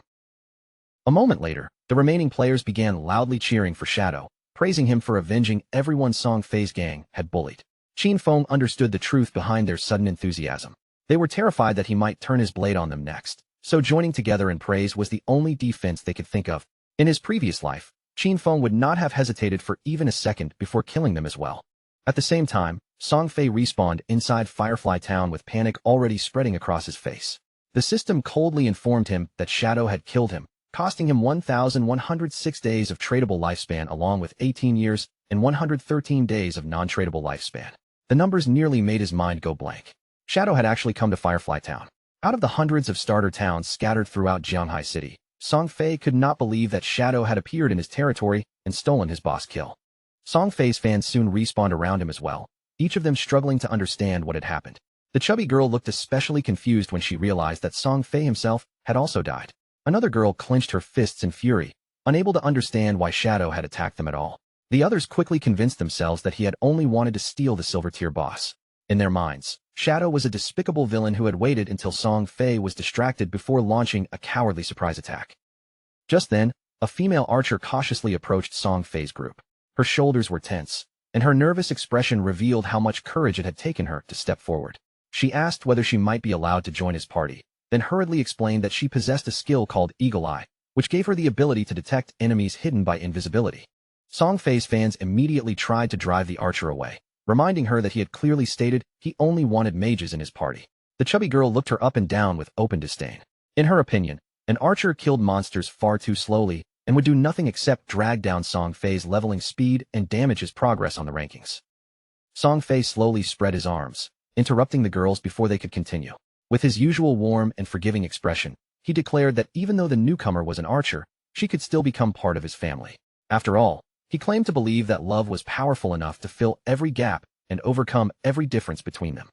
A moment later, the remaining players began loudly cheering for Shadow, praising him for avenging everyone Song Fei's gang had bullied. Qin Feng understood the truth behind their sudden enthusiasm. They were terrified that he might turn his blade on them next, so joining together in praise was the only defense they could think of. In his previous life, Qin Feng would not have hesitated for even a second before killing them as well. At the same time, Song Fei respawned inside Firefly Town with panic already spreading across his face. The system coldly informed him that Shadow had killed him, costing him 1,106 days of tradable lifespan along with 18 years and 113 days of non-tradable lifespan. The numbers nearly made his mind go blank. Shadow had actually come to Firefly Town. Out of the hundreds of starter towns scattered throughout Jianghai City, Song Fei could not believe that Shadow had appeared in his territory and stolen his boss kill. Song Fei's fans soon respawned around him as well, each of them struggling to understand what had happened. The chubby girl looked especially confused when she realized that Song Fei himself had also died. Another girl clenched her fists in fury, unable to understand why Shadow had attacked them at all. The others quickly convinced themselves that he had only wanted to steal the silver-tier boss. In their minds, Shadow was a despicable villain who had waited until Song Fei was distracted before launching a cowardly surprise attack. Just then, a female archer cautiously approached Song Fei's group. Her shoulders were tense, and her nervous expression revealed how much courage it had taken her to step forward. She asked whether she might be allowed to join his party, then hurriedly explained that she possessed a skill called Eagle Eye, which gave her the ability to detect enemies hidden by invisibility. Song Fei's fans immediately tried to drive the archer away, reminding her that he had clearly stated he only wanted mages in his party. The chubby girl looked her up and down with open disdain. In her opinion, an archer killed monsters far too slowly and would do nothing except drag down Song Fei's leveling speed and damage his progress on the rankings. Song Fei slowly spread his arms, interrupting the girls before they could continue. With his usual warm and forgiving expression, he declared that even though the newcomer was an archer, she could still become part of his family. After all, he claimed to believe that love was powerful enough to fill every gap and overcome every difference between them.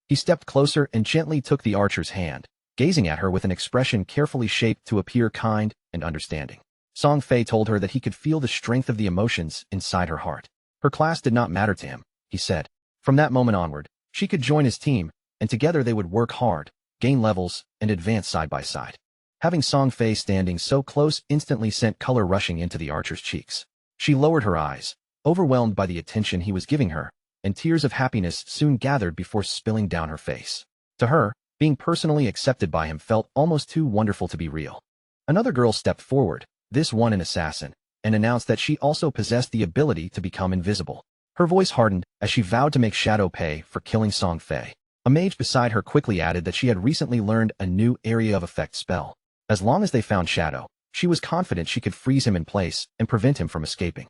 He stepped closer and gently took the archer's hand, gazing at her with an expression carefully shaped to appear kind and understanding. Song Fei told her that he could feel the strength of the emotions inside her heart. Her class did not matter to him, he said. From that moment onward, she could join his team, and together they would work hard, gain levels, and advance side by side. Having Song Fei standing so close instantly sent color rushing into the archer's cheeks. She lowered her eyes, overwhelmed by the attention he was giving her, and tears of happiness soon gathered before spilling down her face. To her, being personally accepted by him felt almost too wonderful to be real. Another girl stepped forward, this one an assassin, and announced that she also possessed the ability to become invisible. Her voice hardened as she vowed to make Shadow pay for killing Song Fei. A mage beside her quickly added that she had recently learned a new area of effect spell. As long as they found Shadow, she was confident she could freeze him in place and prevent him from escaping.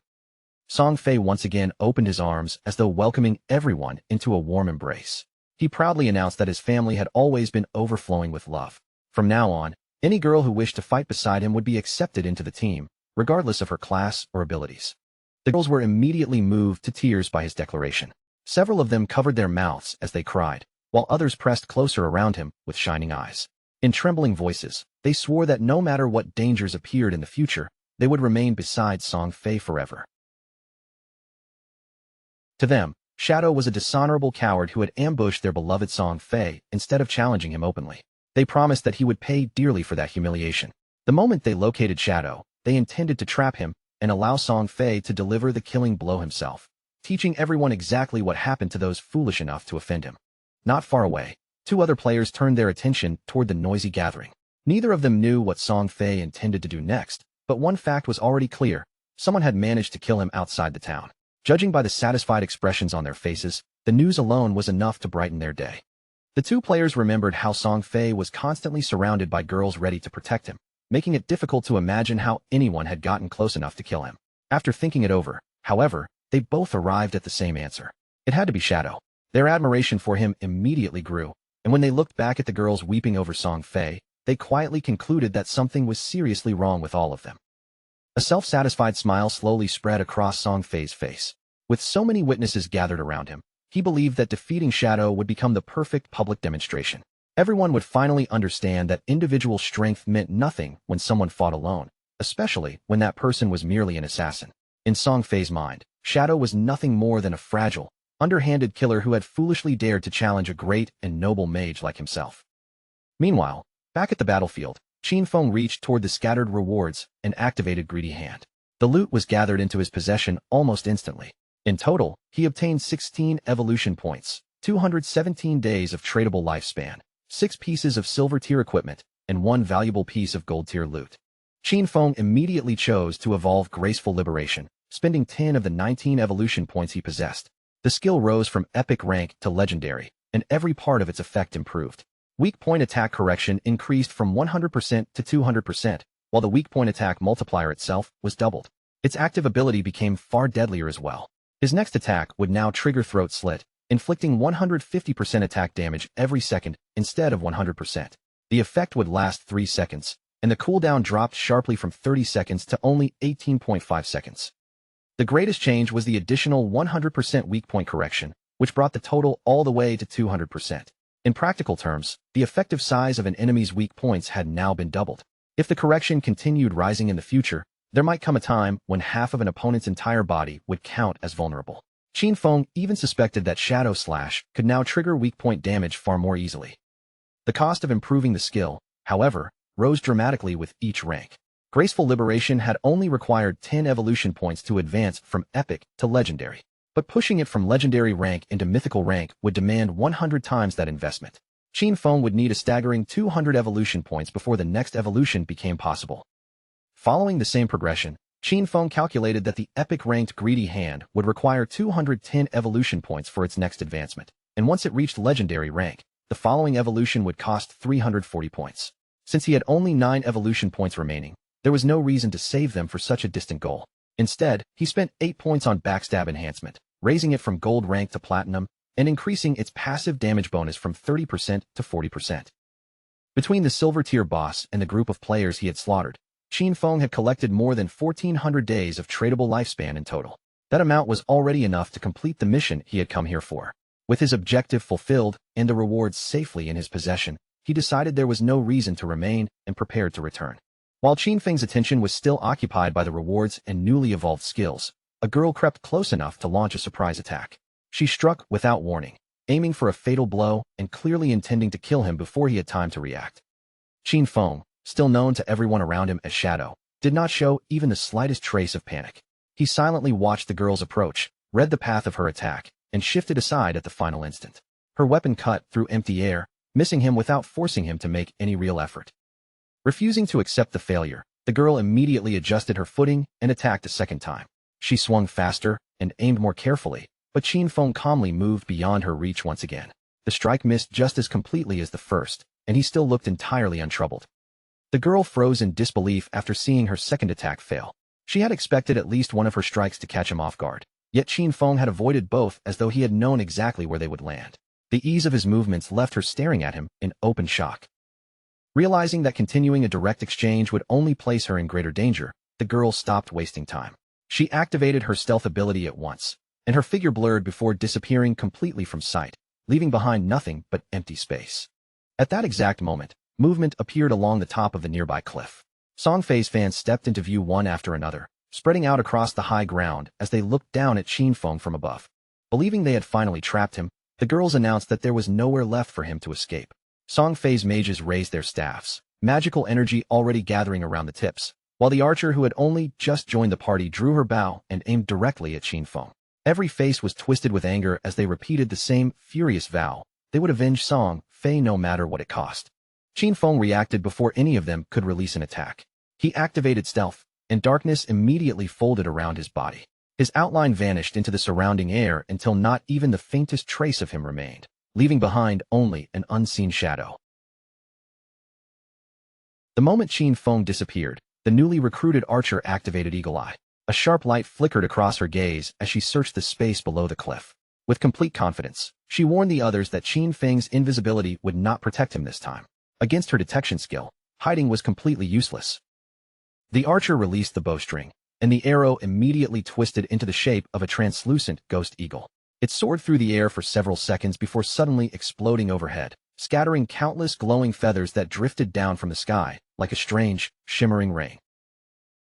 Song Fei once again opened his arms as though welcoming everyone into a warm embrace. He proudly announced that his family had always been overflowing with love. From now on, any girl who wished to fight beside him would be accepted into the team, regardless of her class or abilities. The girls were immediately moved to tears by his declaration. Several of them covered their mouths as they cried, while others pressed closer around him with shining eyes. In trembling voices, they swore that no matter what dangers appeared in the future, they would remain beside Song Fei forever. To them, Shadow was a dishonorable coward who had ambushed their beloved Song Fei instead of challenging him openly. They promised that he would pay dearly for that humiliation. The moment they located Shadow, they intended to trap him and allow Song Fei to deliver the killing blow himself, teaching everyone exactly what happened to those foolish enough to offend him. Not far away, two other players turned their attention toward the noisy gathering. Neither of them knew what Song Fei intended to do next, but one fact was already clear. Someone had managed to kill him outside the town. Judging by the satisfied expressions on their faces, the news alone was enough to brighten their day. The two players remembered how Song Fei was constantly surrounded by girls ready to protect him, making it difficult to imagine how anyone had gotten close enough to kill him. After thinking it over, however, they both arrived at the same answer. It had to be Shadow. Their admiration for him immediately grew, and when they looked back at the girls weeping over Song Fei, they quietly concluded that something was seriously wrong with all of them. A self-satisfied smile slowly spread across Song Fei's face. With so many witnesses gathered around him, he believed that defeating Shadow would become the perfect public demonstration. Everyone would finally understand that individual strength meant nothing when someone fought alone, especially when that person was merely an assassin. In Song Fei's mind, Shadow was nothing more than a fragile, underhanded killer who had foolishly dared to challenge a great and noble mage like himself. Meanwhile, back at the battlefield, Qin Feng reached toward the scattered rewards and activated Greedy Hand. The loot was gathered into his possession almost instantly. In total, he obtained 16 evolution points, 217 days of tradable lifespan, 6 pieces of silver-tier equipment, and 1 valuable piece of gold-tier loot. Qin Feng immediately chose to evolve Graceful Liberation, spending 10 of the 19 evolution points he possessed. The skill rose from epic rank to legendary, and every part of its effect improved. Weak point attack correction increased from 100% to 200%, while the weak point attack multiplier itself was doubled. Its active ability became far deadlier as well. His next attack would now trigger Throat Slit, inflicting 150% attack damage every second instead of 100%. The effect would last 3 seconds, and the cooldown dropped sharply from 30 seconds to only 18.5 seconds. The greatest change was the additional 100% weak point correction, which brought the total all the way to 200%. In practical terms, the effective size of an enemy's weak points had now been doubled. If the correction continued rising in the future, there might come a time when half of an opponent's entire body would count as vulnerable. Qin Feng even suspected that Shadow Slash could now trigger weak point damage far more easily. The cost of improving the skill, however, rose dramatically with each rank. Graceful Liberation had only required 10 evolution points to advance from epic to legendary, but pushing it from legendary rank into mythical rank would demand 100 times that investment. Qin Feng would need a staggering 200 evolution points before the next evolution became possible. Following the same progression, Qin Feng calculated that the epic-ranked Greedy Hand would require 210 evolution points for its next advancement, and once it reached legendary rank, the following evolution would cost 340 points. Since he had only 9 evolution points remaining, there was no reason to save them for such a distant goal. Instead, he spent 8 points on Backstab Enhancement, raising it from gold rank to platinum, and increasing its passive damage bonus from 30% to 40%. Between the silver tier boss and the group of players he had slaughtered, Qin Feng had collected more than 1,400 days of tradable lifespan in total. That amount was already enough to complete the mission he had come here for. With his objective fulfilled and the rewards safely in his possession, he decided there was no reason to remain and prepared to return. While Qin Feng's attention was still occupied by the rewards and newly evolved skills, a girl crept close enough to launch a surprise attack. She struck without warning, aiming for a fatal blow and clearly intending to kill him before he had time to react. Qin Feng, still known to everyone around him as Shadow, did not show even the slightest trace of panic. He silently watched the girl's approach, read the path of her attack, and shifted aside at the final instant. Her weapon cut through empty air, missing him without forcing him to make any real effort. Refusing to accept the failure, the girl immediately adjusted her footing and attacked a second time. She swung faster and aimed more carefully, but Qin Feng calmly moved beyond her reach once again. The strike missed just as completely as the first, and he still looked entirely untroubled. The girl froze in disbelief after seeing her second attack fail. She had expected at least one of her strikes to catch him off guard, yet Qin Feng had avoided both as though he had known exactly where they would land. The ease of his movements left her staring at him in open shock. Realizing that continuing a direct exchange would only place her in greater danger, the girl stopped wasting time. She activated her stealth ability at once, and her figure blurred before disappearing completely from sight, leaving behind nothing but empty space. At that exact moment, movement appeared along the top of the nearby cliff. Song Fei's fans stepped into view one after another, spreading out across the high ground as they looked down at Qin Feng from above. Believing they had finally trapped him, the girls announced that there was nowhere left for him to escape. Song Fei's mages raised their staffs, magical energy already gathering around the tips, while the archer who had only just joined the party drew her bow and aimed directly at Qin Feng. Every face was twisted with anger as they repeated the same furious vow. They would avenge Song Fei no matter what it cost. Qin Feng reacted before any of them could release an attack. He activated stealth, and darkness immediately folded around his body. His outline vanished into the surrounding air until not even the faintest trace of him remained, leaving behind only an unseen shadow. The moment Qin Feng disappeared, the newly recruited archer activated Eagle Eye. A sharp light flickered across her gaze as she searched the space below the cliff. With complete confidence, she warned the others that Qin Feng's invisibility would not protect him this time. Against her detection skill, hiding was completely useless. The archer released the bowstring, and the arrow immediately twisted into the shape of a translucent ghost eagle. It soared through the air for several seconds before suddenly exploding overhead, scattering countless glowing feathers that drifted down from the sky like a strange, shimmering rain.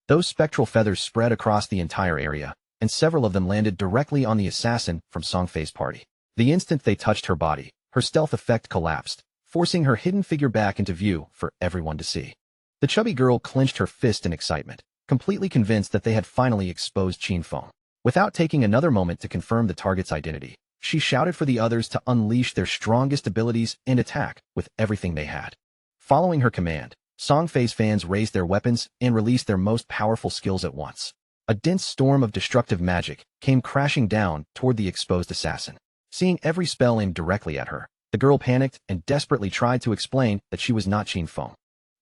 Those spectral feathers spread across the entire area, and several of them landed directly on the assassin from Song Fei's party. The instant they touched her body, her stealth effect collapsed, forcing her hidden figure back into view for everyone to see. The chubby girl clenched her fist in excitement, completely convinced that they had finally exposed Qin Feng. Without taking another moment to confirm the target's identity, she shouted for the others to unleash their strongest abilities and attack with everything they had. Following her command, Song Fei's fans raised their weapons and released their most powerful skills at once. A dense storm of destructive magic came crashing down toward the exposed assassin. Seeing every spell aimed directly at her, the girl panicked and desperately tried to explain that she was not Qin Feng.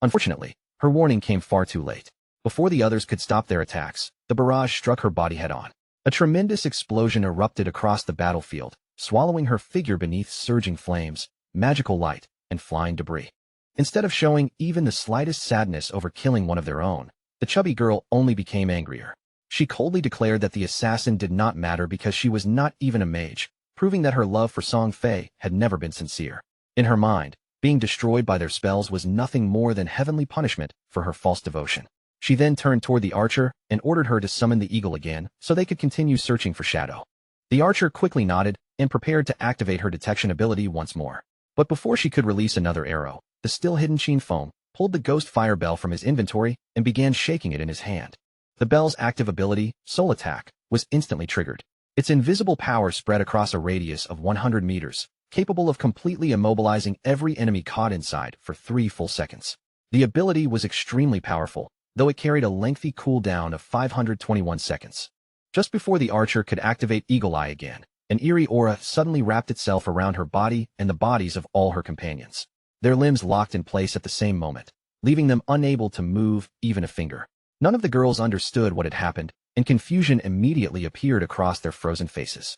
Unfortunately, her warning came far too late. Before the others could stop their attacks, the barrage struck her body head-on. A tremendous explosion erupted across the battlefield, swallowing her figure beneath surging flames, magical light, and flying debris. Instead of showing even the slightest sadness over killing one of their own, the chubby girl only became angrier. She coldly declared that the assassin did not matter because she was not even a mage, proving that her love for Song Fei had never been sincere. In her mind, being destroyed by their spells was nothing more than heavenly punishment for her false devotion. She then turned toward the archer and ordered her to summon the eagle again so they could continue searching for Shadow. The archer quickly nodded and prepared to activate her detection ability once more. But before she could release another arrow, the still-hidden Qin Feng pulled the ghost fire bell from his inventory and began shaking it in his hand. The bell's active ability, Soul Attack, was instantly triggered. Its invisible power spread across a radius of 100 meters, capable of completely immobilizing every enemy caught inside for 3 full seconds. The ability was extremely powerful, though it carried a lengthy cooldown of 521 seconds. Just before the archer could activate Eagle Eye again, an eerie aura suddenly wrapped itself around her body and the bodies of all her companions. Their limbs locked in place at the same moment, leaving them unable to move even a finger. None of the girls understood what had happened, and confusion immediately appeared across their frozen faces.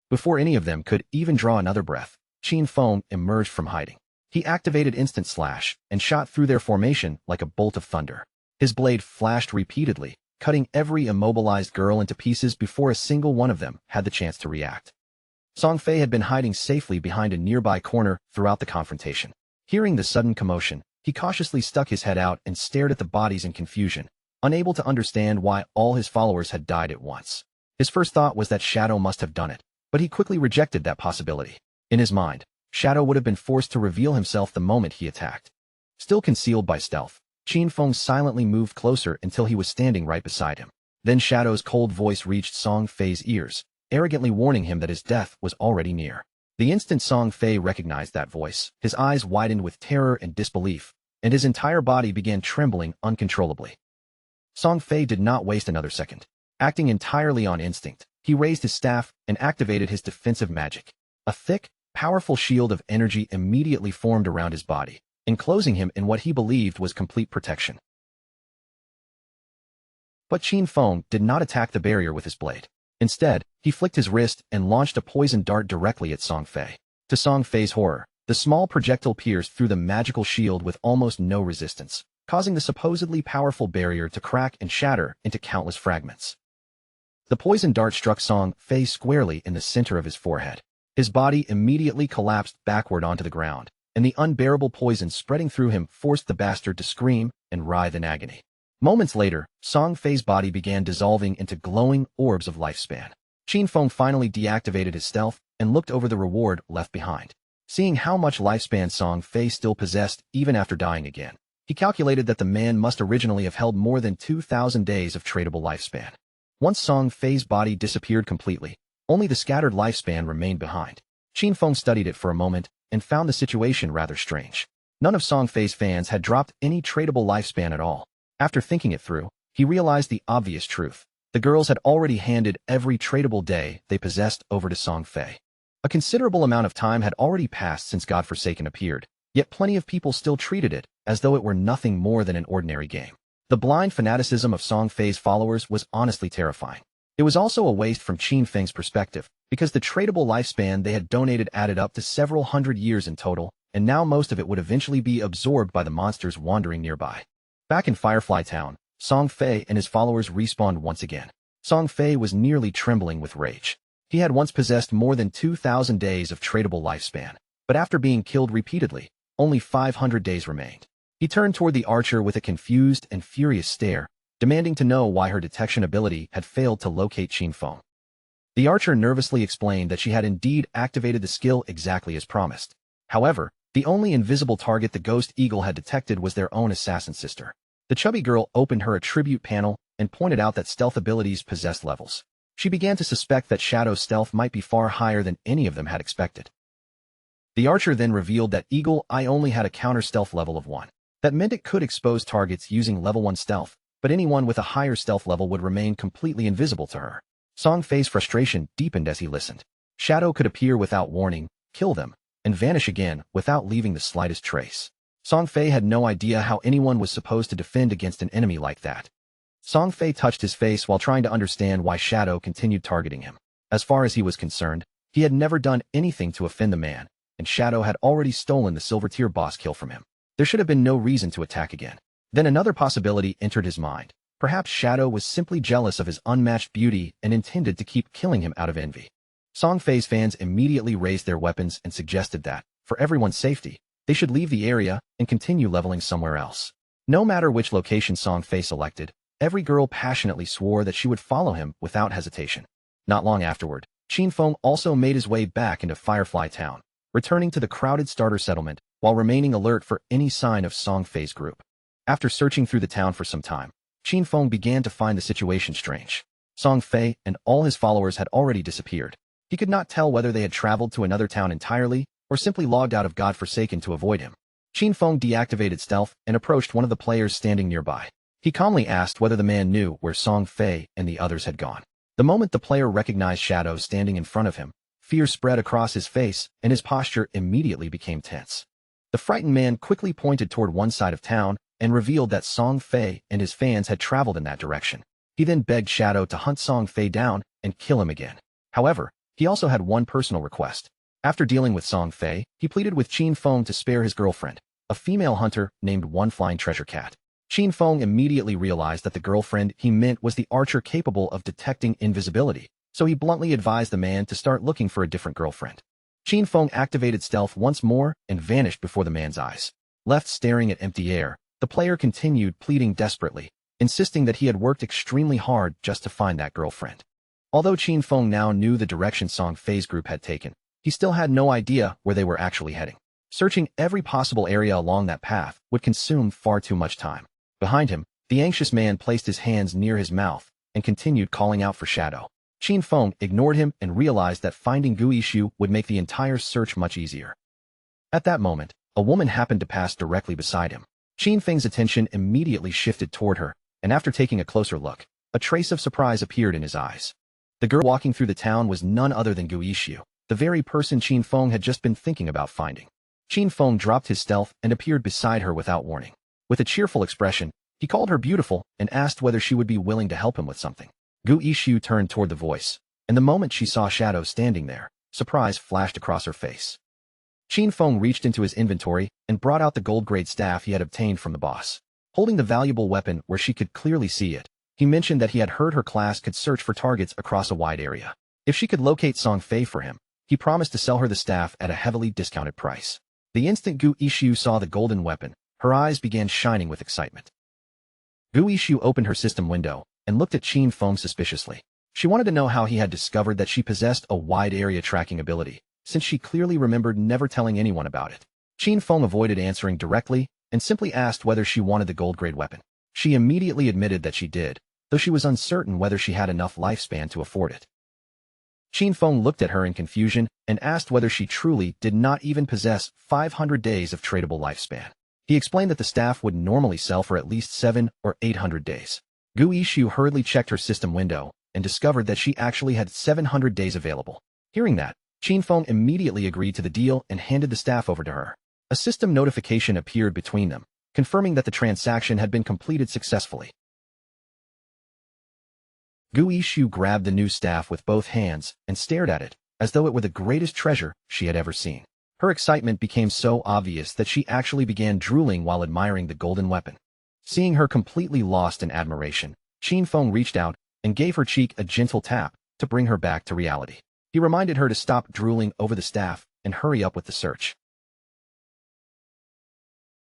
Before any of them could even draw another breath, Qin Feng emerged from hiding. He activated Instant Slash and shot through their formation like a bolt of thunder. His blade flashed repeatedly, cutting every immobilized girl into pieces before a single one of them had the chance to react. Song Fei had been hiding safely behind a nearby corner throughout the confrontation. Hearing the sudden commotion, he cautiously stuck his head out and stared at the bodies in confusion, unable to understand why all his followers had died at once. His first thought was that Shadow must have done it, but he quickly rejected that possibility. In his mind, Shadow would have been forced to reveal himself the moment he attacked. Still concealed by stealth, Qin Feng silently moved closer until he was standing right beside him. Then Shadow's cold voice reached Song Fei's ears, arrogantly warning him that his death was already near. The instant Song Fei recognized that voice, his eyes widened with terror and disbelief, and his entire body began trembling uncontrollably. Song Fei did not waste another second. Acting entirely on instinct, he raised his staff and activated his defensive magic. A thick, powerful shield of energy immediately formed around his body, enclosing him in what he believed was complete protection. But Qin Feng did not attack the barrier with his blade. Instead, he flicked his wrist and launched a poison dart directly at Song Fei. To Song Fei's horror, the small projectile pierced through the magical shield with almost no resistance, causing the supposedly powerful barrier to crack and shatter into countless fragments. The poison dart struck Song Fei squarely in the center of his forehead. His body immediately collapsed backward onto the ground, and the unbearable poison spreading through him forced the bastard to scream and writhe in agony. Moments later, Song Fei's body began dissolving into glowing orbs of lifespan. Qin Feng finally deactivated his stealth and looked over the reward left behind. Seeing how much lifespan Song Fei still possessed even after dying again, he calculated that the man must originally have held more than 2,000 days of tradable lifespan. Once Song Fei's body disappeared completely, only the scattered lifespan remained behind. Qin Feng studied it for a moment and found the situation rather strange. None of Song Fei's fans had dropped any tradable lifespan at all. After thinking it through, he realized the obvious truth. The girls had already handed every tradable day they possessed over to Song Fei. A considerable amount of time had already passed since Godforsaken appeared, yet plenty of people still treated it as though it were nothing more than an ordinary game. The blind fanaticism of Song Fei's followers was honestly terrifying. It was also a waste from Qin Feng's perspective, because the tradable lifespan they had donated added up to several hundred years in total, and now most of it would eventually be absorbed by the monsters wandering nearby. Back in Firefly Town, Song Fei and his followers respawned once again. Song Fei was nearly trembling with rage. He had once possessed more than 2,000 days of tradable lifespan, but after being killed repeatedly, only 500 days remained. He turned toward the archer with a confused and furious stare, demanding to know why her detection ability had failed to locate Qin Feng. The archer nervously explained that she had indeed activated the skill exactly as promised. However, the only invisible target the ghost eagle had detected was their own assassin sister. The chubby girl opened her attribute panel and pointed out that stealth abilities possessed levels. She began to suspect that Shadow's stealth might be far higher than any of them had expected. The archer then revealed that Eagle Eye only had a counter-stealth level of 1. That meant it could expose targets using level 1 stealth, but anyone with a higher stealth level would remain completely invisible to her. Song Fei's frustration deepened as he listened. Shadow could appear without warning, kill them, and vanish again without leaving the slightest trace. Song Fei had no idea how anyone was supposed to defend against an enemy like that. Song Fei touched his face while trying to understand why Shadow continued targeting him. As far as he was concerned, he had never done anything to offend the man, and Shadow had already stolen the silver tier boss kill from him. There should have been no reason to attack again. Then another possibility entered his mind. Perhaps Shadow was simply jealous of his unmatched beauty and intended to keep killing him out of envy. Song Fei's fans immediately raised their weapons and suggested that, for everyone's safety, they should leave the area and continue leveling somewhere else. No matter which location Song Fei selected, every girl passionately swore that she would follow him without hesitation. Not long afterward, Qin Feng also made his way back into Firefly Town, returning to the crowded starter settlement while remaining alert for any sign of Song Fei's group. After searching through the town for some time, Qin Feng began to find the situation strange. Song Fei and all his followers had already disappeared. He could not tell whether they had traveled to another town entirely or simply logged out of Godforsaken to avoid him. Qin Feng deactivated stealth and approached one of the players standing nearby. He calmly asked whether the man knew where Song Fei and the others had gone. The moment the player recognized Shadow standing in front of him, fear spread across his face and his posture immediately became tense. The frightened man quickly pointed toward one side of town and revealed that Song Fei and his fans had traveled in that direction. He then begged Shadow to hunt Song Fei down and kill him again. However, he also had one personal request. After dealing with Song Fei, he pleaded with Qin Feng to spare his girlfriend, a female hunter named One Flying Treasure Cat. Qin Feng immediately realized that the girlfriend he meant was the archer capable of detecting invisibility, so he bluntly advised the man to start looking for a different girlfriend. Qin Feng activated stealth once more and vanished before the man's eyes. Left staring at empty air, the player continued pleading desperately, insisting that he had worked extremely hard just to find that girlfriend. Although Qin Feng now knew the direction Song Fei's group had taken, he still had no idea where they were actually heading. Searching every possible area along that path would consume far too much time. Behind him, the anxious man placed his hands near his mouth and continued calling out for Shadow. Qin Feng ignored him and realized that finding Gu Yishu would make the entire search much easier. At that moment, a woman happened to pass directly beside him. Qin Feng's attention immediately shifted toward her, and after taking a closer look, a trace of surprise appeared in his eyes. The girl walking through the town was none other than Gu Yishu, the very person Qin Feng had just been thinking about finding. Qin Feng dropped his stealth and appeared beside her without warning. With a cheerful expression, he called her beautiful and asked whether she would be willing to help him with something. Gu Yishu turned toward the voice, and the moment she saw Shadow standing there, surprise flashed across her face. Qin Feng reached into his inventory and brought out the gold-grade staff he had obtained from the boss. Holding the valuable weapon where she could clearly see it, he mentioned that he had heard her class could search for targets across a wide area. If she could locate Song Fei for him, he promised to sell her the staff at a heavily discounted price. The instant Gu Yishu saw the golden weapon, her eyes began shining with excitement. Gu Yishu opened her system window and looked at Qin Feng suspiciously. She wanted to know how he had discovered that she possessed a wide area tracking ability, since she clearly remembered never telling anyone about it. Qin Feng avoided answering directly and simply asked whether she wanted the gold-grade weapon. She immediately admitted that she did, though she was uncertain whether she had enough lifespan to afford it. Qin Feng looked at her in confusion and asked whether she truly did not even possess 500 days of tradable lifespan. He explained that the staff would normally sell for at least 700 or 800 days. Gu Yishu hurriedly checked her system window and discovered that she actually had 700 days available. Hearing that, Qin Feng immediately agreed to the deal and handed the staff over to her. A system notification appeared between them, confirming that the transaction had been completed successfully. Gu Yishu grabbed the new staff with both hands and stared at it, as though it were the greatest treasure she had ever seen. Her excitement became so obvious that she actually began drooling while admiring the golden weapon. Seeing her completely lost in admiration, Qin Feng reached out and gave her cheek a gentle tap to bring her back to reality. He reminded her to stop drooling over the staff and hurry up with the search.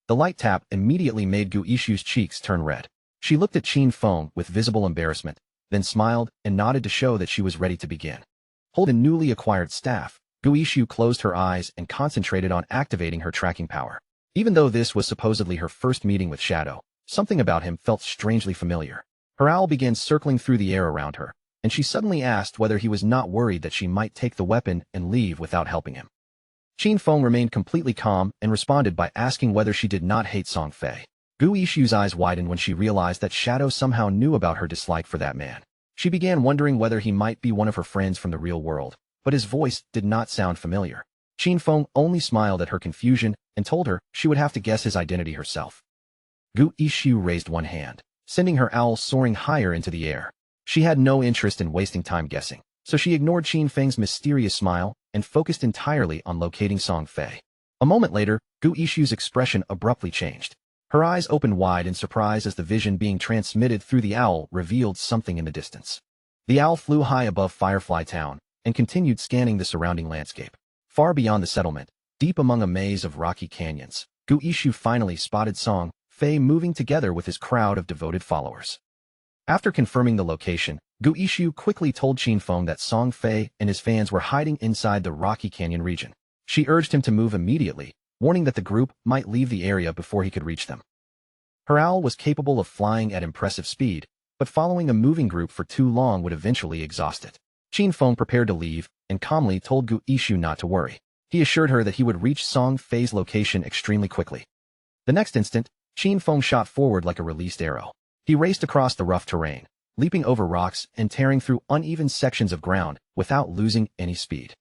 The light tap immediately made Gu Yishu's cheeks turn red. She looked at Qin Feng with visible embarrassment, then smiled and nodded to show that she was ready to begin. Holding the newly acquired staff, Gu Yishu closed her eyes and concentrated on activating her tracking power. Even though this was supposedly her first meeting with Shadow, something about him felt strangely familiar. Her owl began circling through the air around her, and she suddenly asked whether he was not worried that she might take the weapon and leave without helping him. Qin Feng remained completely calm and responded by asking whether she did not hate Song Fei. Gu Yishu's eyes widened when she realized that Shadow somehow knew about her dislike for that man. She began wondering whether he might be one of her friends from the real world, but his voice did not sound familiar. Qin Feng only smiled at her confusion and told her she would have to guess his identity herself. Gu Yishu raised one hand, sending her owl soaring higher into the air. She had no interest in wasting time guessing, so she ignored Qin Feng's mysterious smile and focused entirely on locating Song Fei. A moment later, Gu Yishu's expression abruptly changed. Her eyes opened wide in surprise as the vision being transmitted through the owl revealed something in the distance. The owl flew high above Firefly Town and continued scanning the surrounding landscape. Far beyond the settlement, deep among a maze of rocky canyons, Gu Yishu finally spotted Song Fei moving together with his crowd of devoted followers. After confirming the location, Gu Yishu quickly told Qin Feng that Song Fei and his fans were hiding inside the Rocky Canyon region. She urged him to move immediately, warning that the group might leave the area before he could reach them. Her owl was capable of flying at impressive speed, but following a moving group for too long would eventually exhaust it. Qin Feng prepared to leave and calmly told Gu Yishu not to worry. He assured her that he would reach Song Fei's location extremely quickly. The next instant, Qin Feng shot forward like a released arrow. He raced across the rough terrain, leaping over rocks and tearing through uneven sections of ground without losing any speed.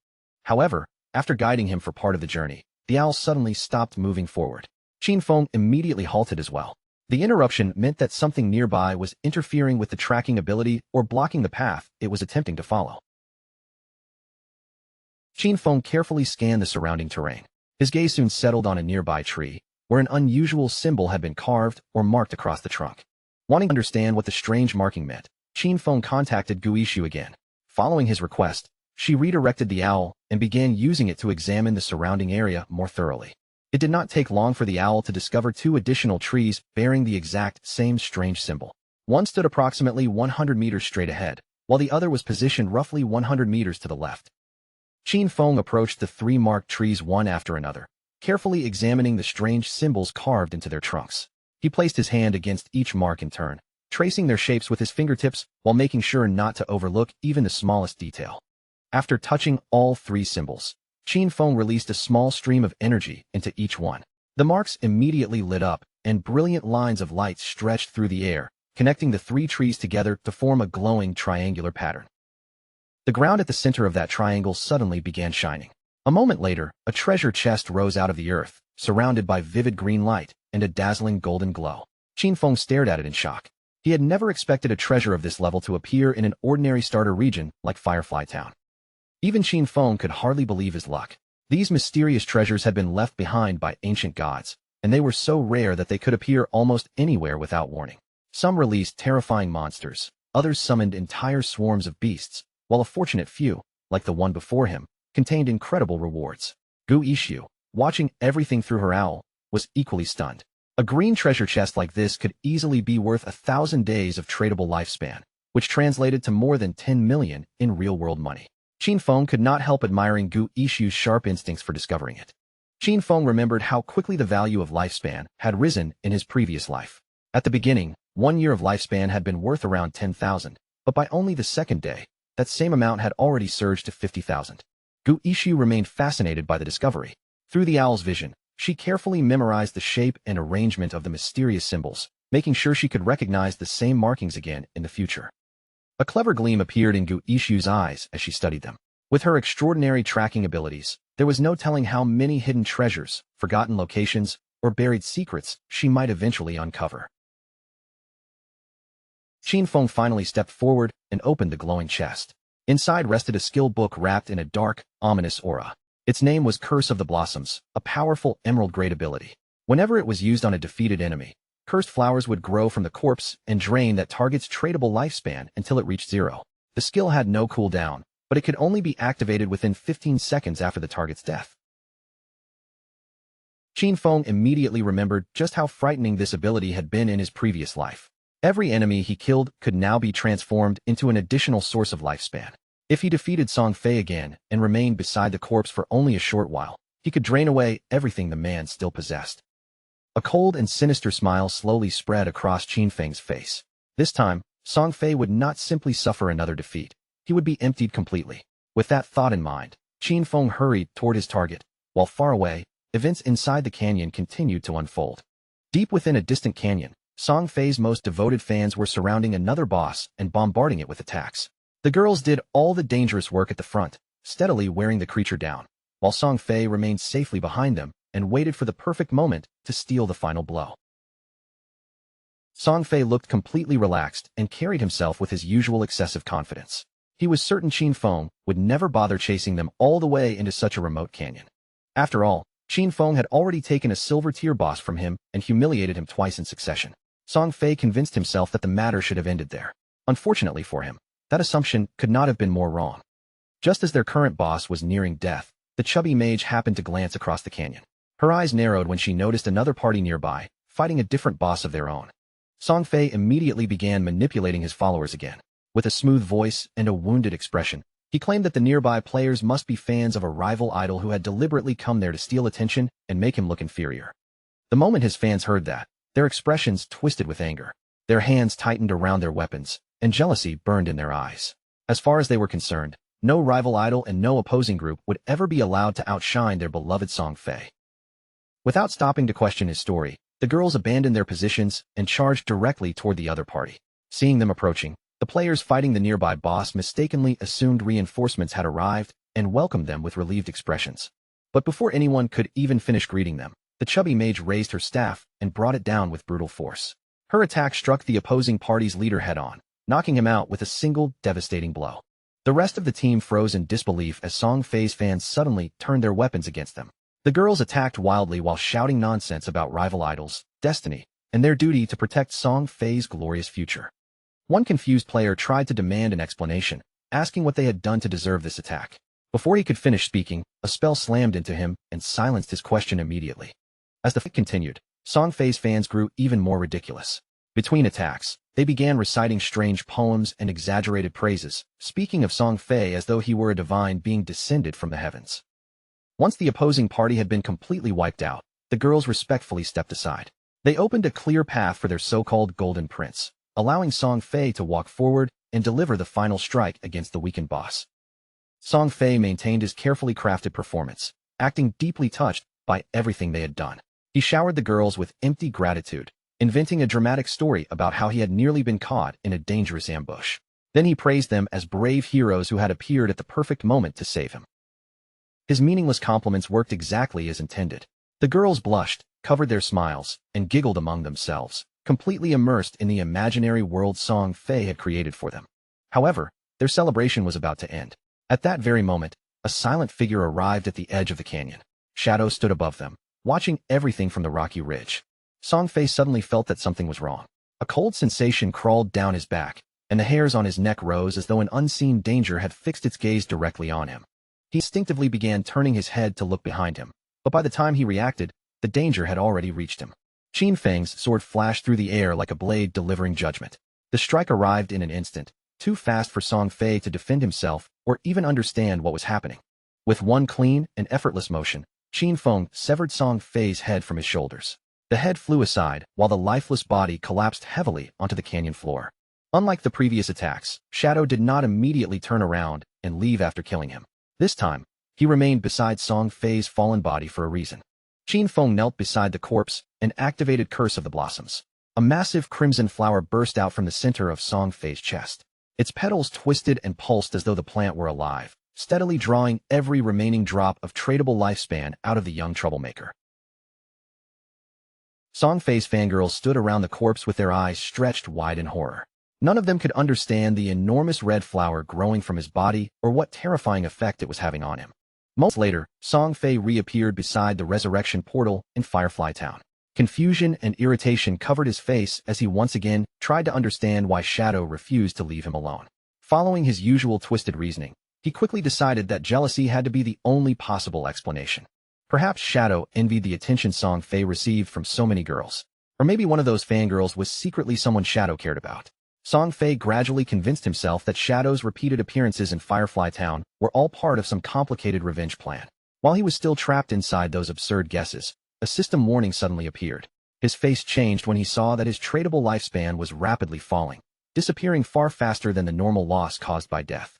However, after guiding him for part of the journey, the owl suddenly stopped moving forward. Qin Feng immediately halted as well. The interruption meant that something nearby was interfering with the tracking ability or blocking the path it was attempting to follow. Qin Feng carefully scanned the surrounding terrain. His gaze soon settled on a nearby tree, where an unusual symbol had been carved or marked across the trunk. Wanting to understand what the strange marking meant, Qin Feng contacted Gu Yishu again. Following his request, she redirected the owl and began using it to examine the surrounding area more thoroughly. It did not take long for the owl to discover two additional trees bearing the exact same strange symbol. One stood approximately 100 meters straight ahead, while the other was positioned roughly 100 meters to the left. Qin Feng approached the three marked trees one after another, carefully examining the strange symbols carved into their trunks. He placed his hand against each mark in turn, tracing their shapes with his fingertips while making sure not to overlook even the smallest detail. After touching all three symbols, Qin Feng released a small stream of energy into each one. The marks immediately lit up, and brilliant lines of light stretched through the air, connecting the three trees together to form a glowing triangular pattern. The ground at the center of that triangle suddenly began shining. A moment later, a treasure chest rose out of the earth, surrounded by vivid green light and a dazzling golden glow. Qin Feng stared at it in shock. He had never expected a treasure of this level to appear in an ordinary starter region like Firefly Town. Even Qin Feng could hardly believe his luck. These mysterious treasures had been left behind by ancient gods, and they were so rare that they could appear almost anywhere without warning. Some released terrifying monsters, others summoned entire swarms of beasts, while a fortunate few, like the one before him, contained incredible rewards. Gu Yishu, watching everything through her owl, was equally stunned. A green treasure chest like this could easily be worth 1,000 days of tradable lifespan, which translated to more than 10 million in real-world money. Qin Feng could not help admiring Gu Yishu's sharp instincts for discovering it. Qin Feng remembered how quickly the value of lifespan had risen in his previous life. At the beginning, 1 year of lifespan had been worth around 10,000, but by only the second day, that same amount had already surged to 50,000. Gu Yishu remained fascinated by the discovery. Through the owl's vision, she carefully memorized the shape and arrangement of the mysterious symbols, making sure she could recognize the same markings again in the future. A clever gleam appeared in Gu Yishu's eyes as she studied them. With her extraordinary tracking abilities, there was no telling how many hidden treasures, forgotten locations, or buried secrets she might eventually uncover. Qin Feng finally stepped forward and opened the glowing chest. Inside rested a skill book wrapped in a dark, ominous aura. Its name was Curse of the Blossoms, a powerful emerald-grade ability. Whenever it was used on a defeated enemy, cursed flowers would grow from the corpse and drain that target's tradable lifespan until it reached 0. The skill had no cooldown, but it could only be activated within 15 seconds after the target's death. Qin Feng immediately remembered just how frightening this ability had been in his previous life. Every enemy he killed could now be transformed into an additional source of lifespan. If he defeated Song Fei again and remained beside the corpse for only a short while, he could drain away everything the man still possessed. A cold and sinister smile slowly spread across Qin Feng's face. This time, Song Fei would not simply suffer another defeat. He would be emptied completely. With that thought in mind, Qin Feng hurried toward his target. While far away, events inside the canyon continued to unfold. Deep within a distant canyon, Song Fei's most devoted fans were surrounding another boss and bombarding it with attacks. The girls did all the dangerous work at the front, steadily wearing the creature down, while Song Fei remained safely behind them and waited for the perfect moment to steal the final blow. Song Fei looked completely relaxed and carried himself with his usual excessive confidence. He was certain Qin Feng would never bother chasing them all the way into such a remote canyon. After all, Qin Feng had already taken a silver-tier boss from him and humiliated him twice in succession. Song Fei convinced himself that the matter should have ended there. Unfortunately for him, that assumption could not have been more wrong. Just as their current boss was nearing death, the chubby mage happened to glance across the canyon. Her eyes narrowed when she noticed another party nearby, fighting a different boss of their own. Song Fei immediately began manipulating his followers again. With a smooth voice and a wounded expression, he claimed that the nearby players must be fans of a rival idol who had deliberately come there to steal attention and make him look inferior. The moment his fans heard that, their expressions twisted with anger. Their hands tightened around their weapons, and jealousy burned in their eyes. As far as they were concerned, no rival idol and no opposing group would ever be allowed to outshine their beloved Song Fei. Without stopping to question his story, the girls abandoned their positions and charged directly toward the other party. Seeing them approaching, the players fighting the nearby boss mistakenly assumed reinforcements had arrived and welcomed them with relieved expressions. But before anyone could even finish greeting them, the chubby mage raised her staff and brought it down with brutal force. Her attack struck the opposing party's leader head-on, knocking him out with a single devastating blow. The rest of the team froze in disbelief as Song Fei's fans suddenly turned their weapons against them. The girls attacked wildly while shouting nonsense about rival idols, destiny, and their duty to protect Song Fei's glorious future. One confused player tried to demand an explanation, asking what they had done to deserve this attack. Before he could finish speaking, a spell slammed into him and silenced his question immediately. As the fight continued, Song Fei's fans grew even more ridiculous. Between attacks, they began reciting strange poems and exaggerated praises, speaking of Song Fei as though he were a divine being descended from the heavens. Once the opposing party had been completely wiped out, the girls respectfully stepped aside. They opened a clear path for their so-called Golden Prince, allowing Song Fei to walk forward and deliver the final strike against the weakened boss. Song Fei maintained his carefully crafted performance, acting deeply touched by everything they had done. He showered the girls with empty gratitude, inventing a dramatic story about how he had nearly been caught in a dangerous ambush. Then he praised them as brave heroes who had appeared at the perfect moment to save him. His meaningless compliments worked exactly as intended. The girls blushed, covered their smiles, and giggled among themselves, completely immersed in the imaginary world Song Fei had created for them. However, their celebration was about to end. At that very moment, a silent figure arrived at the edge of the canyon. Shadow stood above them, watching everything from the rocky ridge. Song Fei suddenly felt that something was wrong. A cold sensation crawled down his back, and the hairs on his neck rose as though an unseen danger had fixed its gaze directly on him. He instinctively began turning his head to look behind him, but by the time he reacted, the danger had already reached him. Qin Feng's sword flashed through the air like a blade delivering judgment. The strike arrived in an instant, too fast for Song Fei to defend himself or even understand what was happening. With one clean and effortless motion, Qin Feng severed Song Fei's head from his shoulders. The head flew aside, while the lifeless body collapsed heavily onto the canyon floor. Unlike the previous attacks, Shadow did not immediately turn around and leave after killing him. This time, he remained beside Song Fei's fallen body for a reason. Qin Feng knelt beside the corpse and activated Curse of the Blossoms. A massive crimson flower burst out from the center of Song Fei's chest. Its petals twisted and pulsed as though the plant were alive, steadily drawing every remaining drop of tradable lifespan out of the young troublemaker. Song Fei's fangirls stood around the corpse with their eyes stretched wide in horror. None of them could understand the enormous red flower growing from his body or what terrifying effect it was having on him. Months later, Song Fei reappeared beside the resurrection portal in Firefly Town. Confusion and irritation covered his face as he once again tried to understand why Shadow refused to leave him alone. Following his usual twisted reasoning, he quickly decided that jealousy had to be the only possible explanation. Perhaps Shadow envied the attention Song Fei received from so many girls. Or maybe one of those fangirls was secretly someone Shadow cared about. Song Fei gradually convinced himself that Shadow's repeated appearances in Firefly Town were all part of some complicated revenge plan. While he was still trapped inside those absurd guesses, a system warning suddenly appeared. His face changed when he saw that his tradable lifespan was rapidly falling, disappearing far faster than the normal loss caused by death.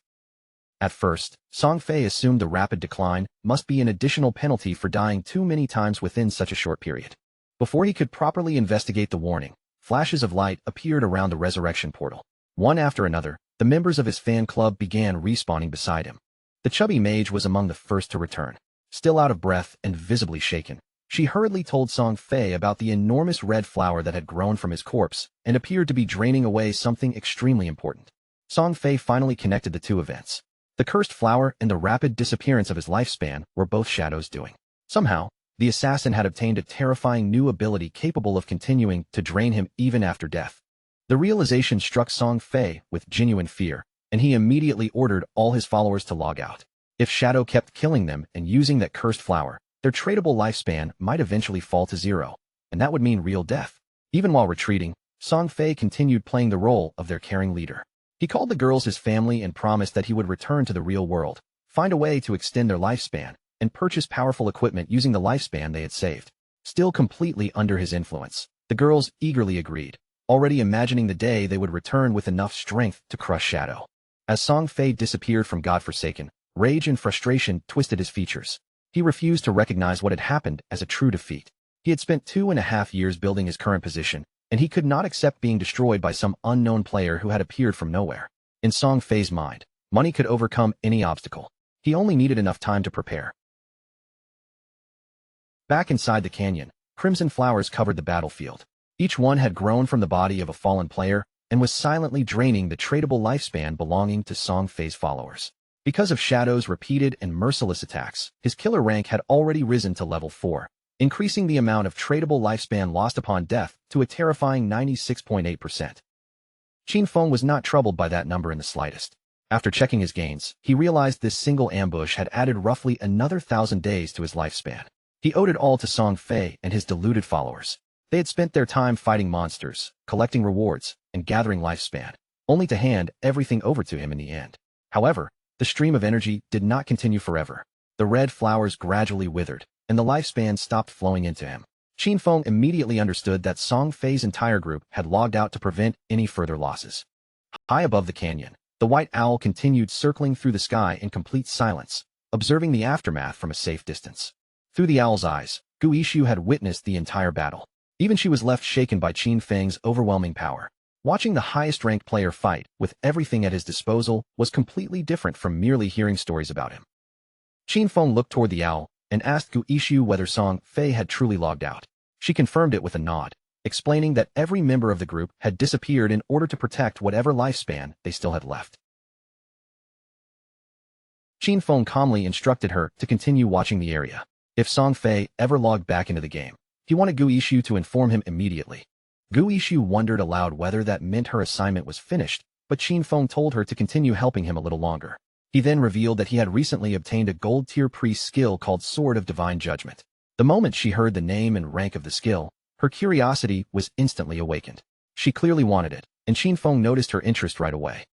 At first, Song Fei assumed the rapid decline must be an additional penalty for dying too many times within such a short period. Before he could properly investigate the warning, flashes of light appeared around the resurrection portal. One after another, the members of his fan club began respawning beside him. The chubby mage was among the first to return. Still out of breath and visibly shaken, she hurriedly told Song Fei about the enormous red flower that had grown from his corpse and appeared to be draining away something extremely important. Song Fei finally connected the two events. The cursed flower and the rapid disappearance of his lifespan were both Shadow's doing. Somehow, the assassin had obtained a terrifying new ability capable of continuing to drain him even after death. The realization struck Song Fei with genuine fear, and he immediately ordered all his followers to log out. If Shadow kept killing them and using that cursed flower, their tradable lifespan might eventually fall to 0, and that would mean real death. Even while retreating, Song Fei continued playing the role of their caring leader. He called the girls his family and promised that he would return to the real world, find a way to extend their lifespan, and purchase powerful equipment using the lifespan they had saved. Still completely under his influence, the girls eagerly agreed, already imagining the day they would return with enough strength to crush Shadow. As Song Fei disappeared from Godforsaken, rage and frustration twisted his features. He refused to recognize what had happened as a true defeat. He had spent 2.5 years building his current position, and he could not accept being destroyed by some unknown player who had appeared from nowhere. In Song Fei's mind, money could overcome any obstacle. He only needed enough time to prepare. Back inside the canyon, crimson flowers covered the battlefield. Each one had grown from the body of a fallen player and was silently draining the tradable lifespan belonging to Song Fei's followers. Because of Shadow's repeated and merciless attacks, his killer rank had already risen to level 4. Increasing the amount of tradable lifespan lost upon death to a terrifying 96.8%. Qin Feng was not troubled by that number in the slightest. After checking his gains, he realized this single ambush had added roughly another 1,000 days to his lifespan. He owed it all to Song Fei and his deluded followers. They had spent their time fighting monsters, collecting rewards, and gathering lifespan, only to hand everything over to him in the end. However, the stream of energy did not continue forever. The red flowers gradually withered, and the lifespan stopped flowing into him. Qin Feng immediately understood that Song Fei's entire group had logged out to prevent any further losses. High above the canyon, the white owl continued circling through the sky in complete silence, observing the aftermath from a safe distance. Through the owl's eyes, Gu Yixu had witnessed the entire battle. Even she was left shaken by Qin Feng's overwhelming power. Watching the highest-ranked player fight with everything at his disposal was completely different from merely hearing stories about him. Qin Feng looked toward the owl and asked Gu Yixu whether Song Fei had truly logged out. She confirmed it with a nod, explaining that every member of the group had disappeared in order to protect whatever lifespan they still had left. Qin Feng calmly instructed her to continue watching the area. If Song Fei ever logged back into the game, he wanted Gu Yixu to inform him immediately. Gu Yixu wondered aloud whether that meant her assignment was finished, but Qin Feng told her to continue helping him a little longer. He then revealed that he had recently obtained a gold-tier priest skill called Sword of Divine Judgment. The moment she heard the name and rank of the skill, her curiosity was instantly awakened. She clearly wanted it, and Qin Feng noticed her interest right away.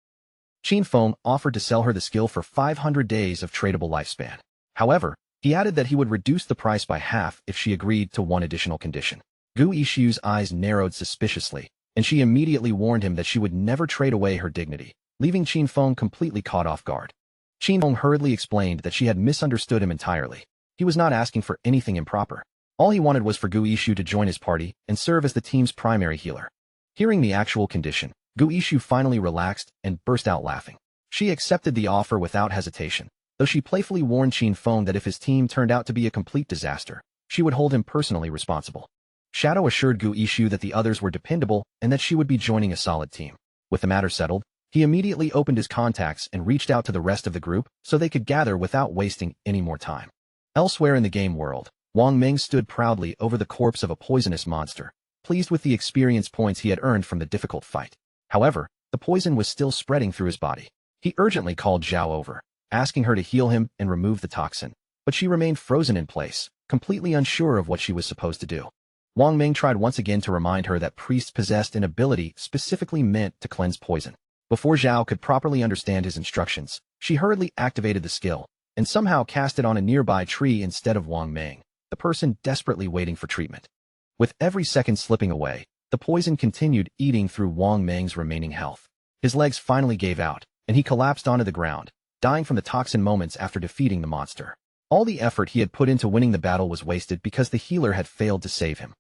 Qin Feng offered to sell her the skill for 500 days of tradable lifespan. However, he added that he would reduce the price by half if she agreed to one additional condition. Gu Yixu's eyes narrowed suspiciously, and she immediately warned him that she would never trade away her dignity, leaving Qin Feng completely caught off guard. Qin Feng hurriedly explained that she had misunderstood him entirely. He was not asking for anything improper. All he wanted was for Gu Yixu to join his party and serve as the team's primary healer. Hearing the actual condition, Gu Yixu finally relaxed and burst out laughing. She accepted the offer without hesitation, though she playfully warned Qin Feng that if his team turned out to be a complete disaster, she would hold him personally responsible. Shadow assured Gu Yixu that the others were dependable and that she would be joining a solid team. With the matter settled, he immediately opened his contacts and reached out to the rest of the group so they could gather without wasting any more time. Elsewhere in the game world, Wang Ming stood proudly over the corpse of a poisonous monster, pleased with the experience points he had earned from the difficult fight. However, the poison was still spreading through his body. He urgently called Zhao over, asking her to heal him and remove the toxin, but she remained frozen in place, completely unsure of what she was supposed to do. Wang Ming tried once again to remind her that priests possessed an ability specifically meant to cleanse poison. Before Zhao could properly understand his instructions, she hurriedly activated the skill, and somehow cast it on a nearby tree instead of Wang Ming, the person desperately waiting for treatment. With every second slipping away, the poison continued eating through Wang Ming's remaining health. His legs finally gave out, and he collapsed onto the ground, dying from the toxin moments after defeating the monster. All the effort he had put into winning the battle was wasted because the healer had failed to save him.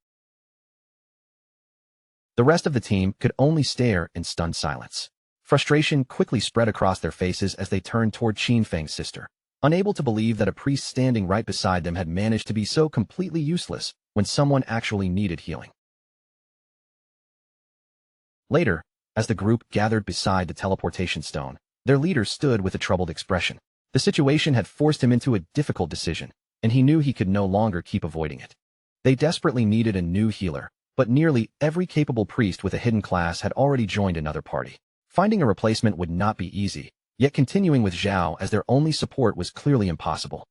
The rest of the team could only stare in stunned silence. Frustration quickly spread across their faces as they turned toward Qin Feng's sister, unable to believe that a priest standing right beside them had managed to be so completely useless when someone actually needed healing. Later, as the group gathered beside the teleportation stone, their leader stood with a troubled expression. The situation had forced him into a difficult decision, and he knew he could no longer keep avoiding it. They desperately needed a new healer, but nearly every capable priest with a hidden class had already joined another party. Finding a replacement would not be easy, yet continuing with Zhao as their only support was clearly impossible.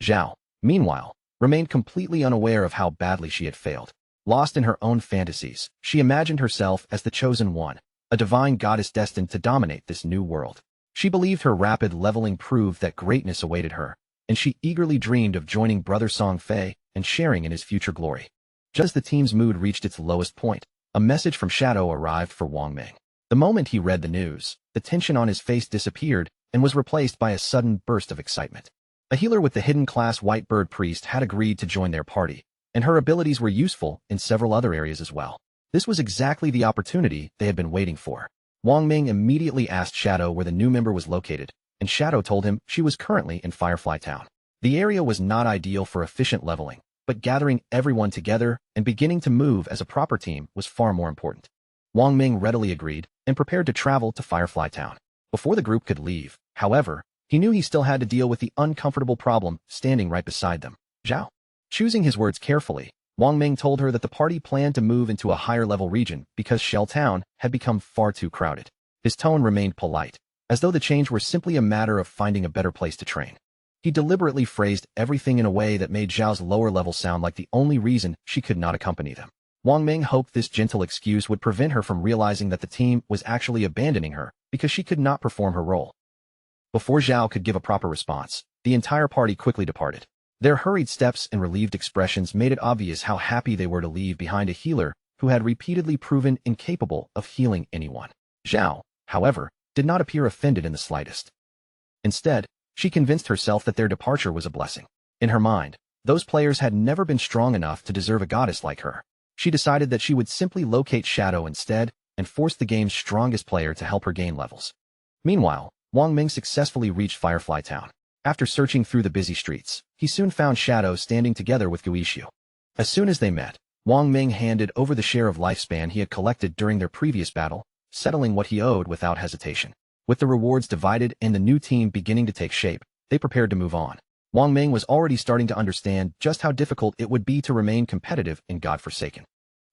Zhao, meanwhile, remained completely unaware of how badly she had failed. Lost in her own fantasies, she imagined herself as the chosen one, a divine goddess destined to dominate this new world. She believed her rapid leveling proved that greatness awaited her, and she eagerly dreamed of joining Brother Song Fei and sharing in his future glory. Just as the team's mood reached its lowest point, a message from Shadow arrived for Wang Ming. The moment he read the news, the tension on his face disappeared and was replaced by a sudden burst of excitement. A healer with the hidden class White Bird Priest had agreed to join their party, and her abilities were useful in several other areas as well. This was exactly the opportunity they had been waiting for. Wang Ming immediately asked Shadow where the new member was located, and Shadow told him she was currently in Firefly Town. The area was not ideal for efficient leveling, but gathering everyone together and beginning to move as a proper team was far more important. Wang Ming readily agreed and prepared to travel to Firefly Town. Before the group could leave, however, he knew he still had to deal with the uncomfortable problem standing right beside them, Zhao. Choosing his words carefully, Wang Ming told her that the party planned to move into a higher-level region because Shell Town had become far too crowded. His tone remained polite, as though the change were simply a matter of finding a better place to train. He deliberately phrased everything in a way that made Zhao's lower level sound like the only reason she could not accompany them. Wang Ming hoped this gentle excuse would prevent her from realizing that the team was actually abandoning her because she could not perform her role. Before Zhao could give a proper response, the entire party quickly departed. Their hurried steps and relieved expressions made it obvious how happy they were to leave behind a healer who had repeatedly proven incapable of healing anyone. Zhao, however, did not appear offended in the slightest. Instead, she convinced herself that their departure was a blessing. In her mind, those players had never been strong enough to deserve a goddess like her. She decided that she would simply locate Shadow instead and force the game's strongest player to help her gain levels. Meanwhile, Wang Ming successfully reached Firefly Town. After searching through the busy streets, he soon found Shadow standing together with Guishu. As soon as they met, Wang Ming handed over the share of lifespan he had collected during their previous battle, settling what he owed without hesitation. With the rewards divided and the new team beginning to take shape, they prepared to move on. Wang Ming was already starting to understand just how difficult it would be to remain competitive in Godforsaken.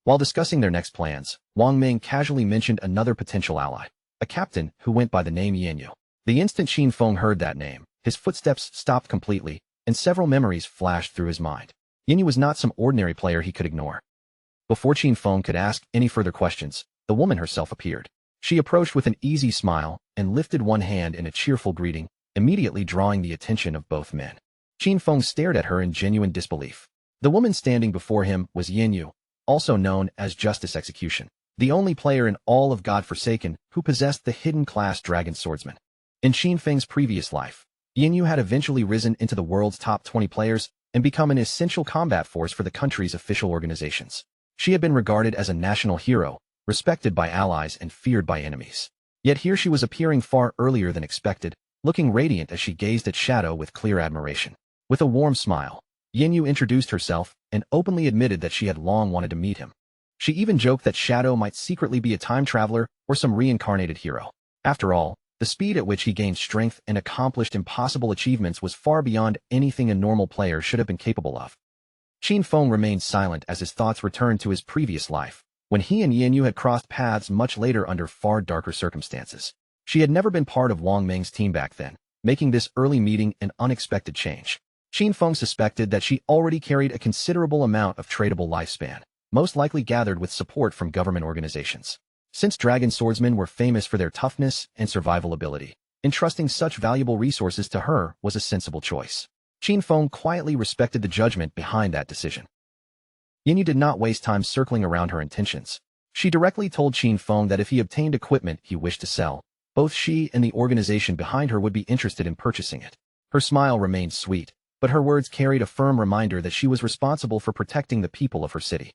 While discussing their next plans, Wang Ming casually mentioned another potential ally, a captain who went by the name Yanyu. The instant Qin Feng heard that name, his footsteps stopped completely, and several memories flashed through his mind. Yanyu was not some ordinary player he could ignore. Before Qin Feng could ask any further questions, the woman herself appeared. She approached with an easy smile and lifted one hand in a cheerful greeting, immediately drawing the attention of both men. Qin Feng stared at her in genuine disbelief. The woman standing before him was Yanyu, also known as Justice Execution, the only player in all of Godforsaken who possessed the hidden class Dragon Swordsman. In Qin Feng's previous life, Yanyu had eventually risen into the world's top 20 players and become an essential combat force for the country's official organizations. She had been regarded as a national hero, respected by allies and feared by enemies. Yet here she was appearing far earlier than expected, looking radiant as she gazed at Shadow with clear admiration. With a warm smile, Yanyu introduced herself and openly admitted that she had long wanted to meet him. She even joked that Shadow might secretly be a time traveler or some reincarnated hero. After all, the speed at which he gained strength and accomplished impossible achievements was far beyond anything a normal player should have been capable of. Qin Feng remained silent as his thoughts returned to his previous life, when he and Yanyu had crossed paths much later under far darker circumstances. She had never been part of Wang Meng's team back then, making this early meeting an unexpected change. Qin Feng suspected that she already carried a considerable amount of tradable lifespan, most likely gathered with support from government organizations. Since dragon swordsmen were famous for their toughness and survival ability, entrusting such valuable resources to her was a sensible choice. Qin Feng quietly respected the judgment behind that decision. Yanyu did not waste time circling around her intentions. She directly told Qin Feng that if he obtained equipment he wished to sell, both she and the organization behind her would be interested in purchasing it. Her smile remained sweet, but her words carried a firm reminder that she was responsible for protecting the people of her city.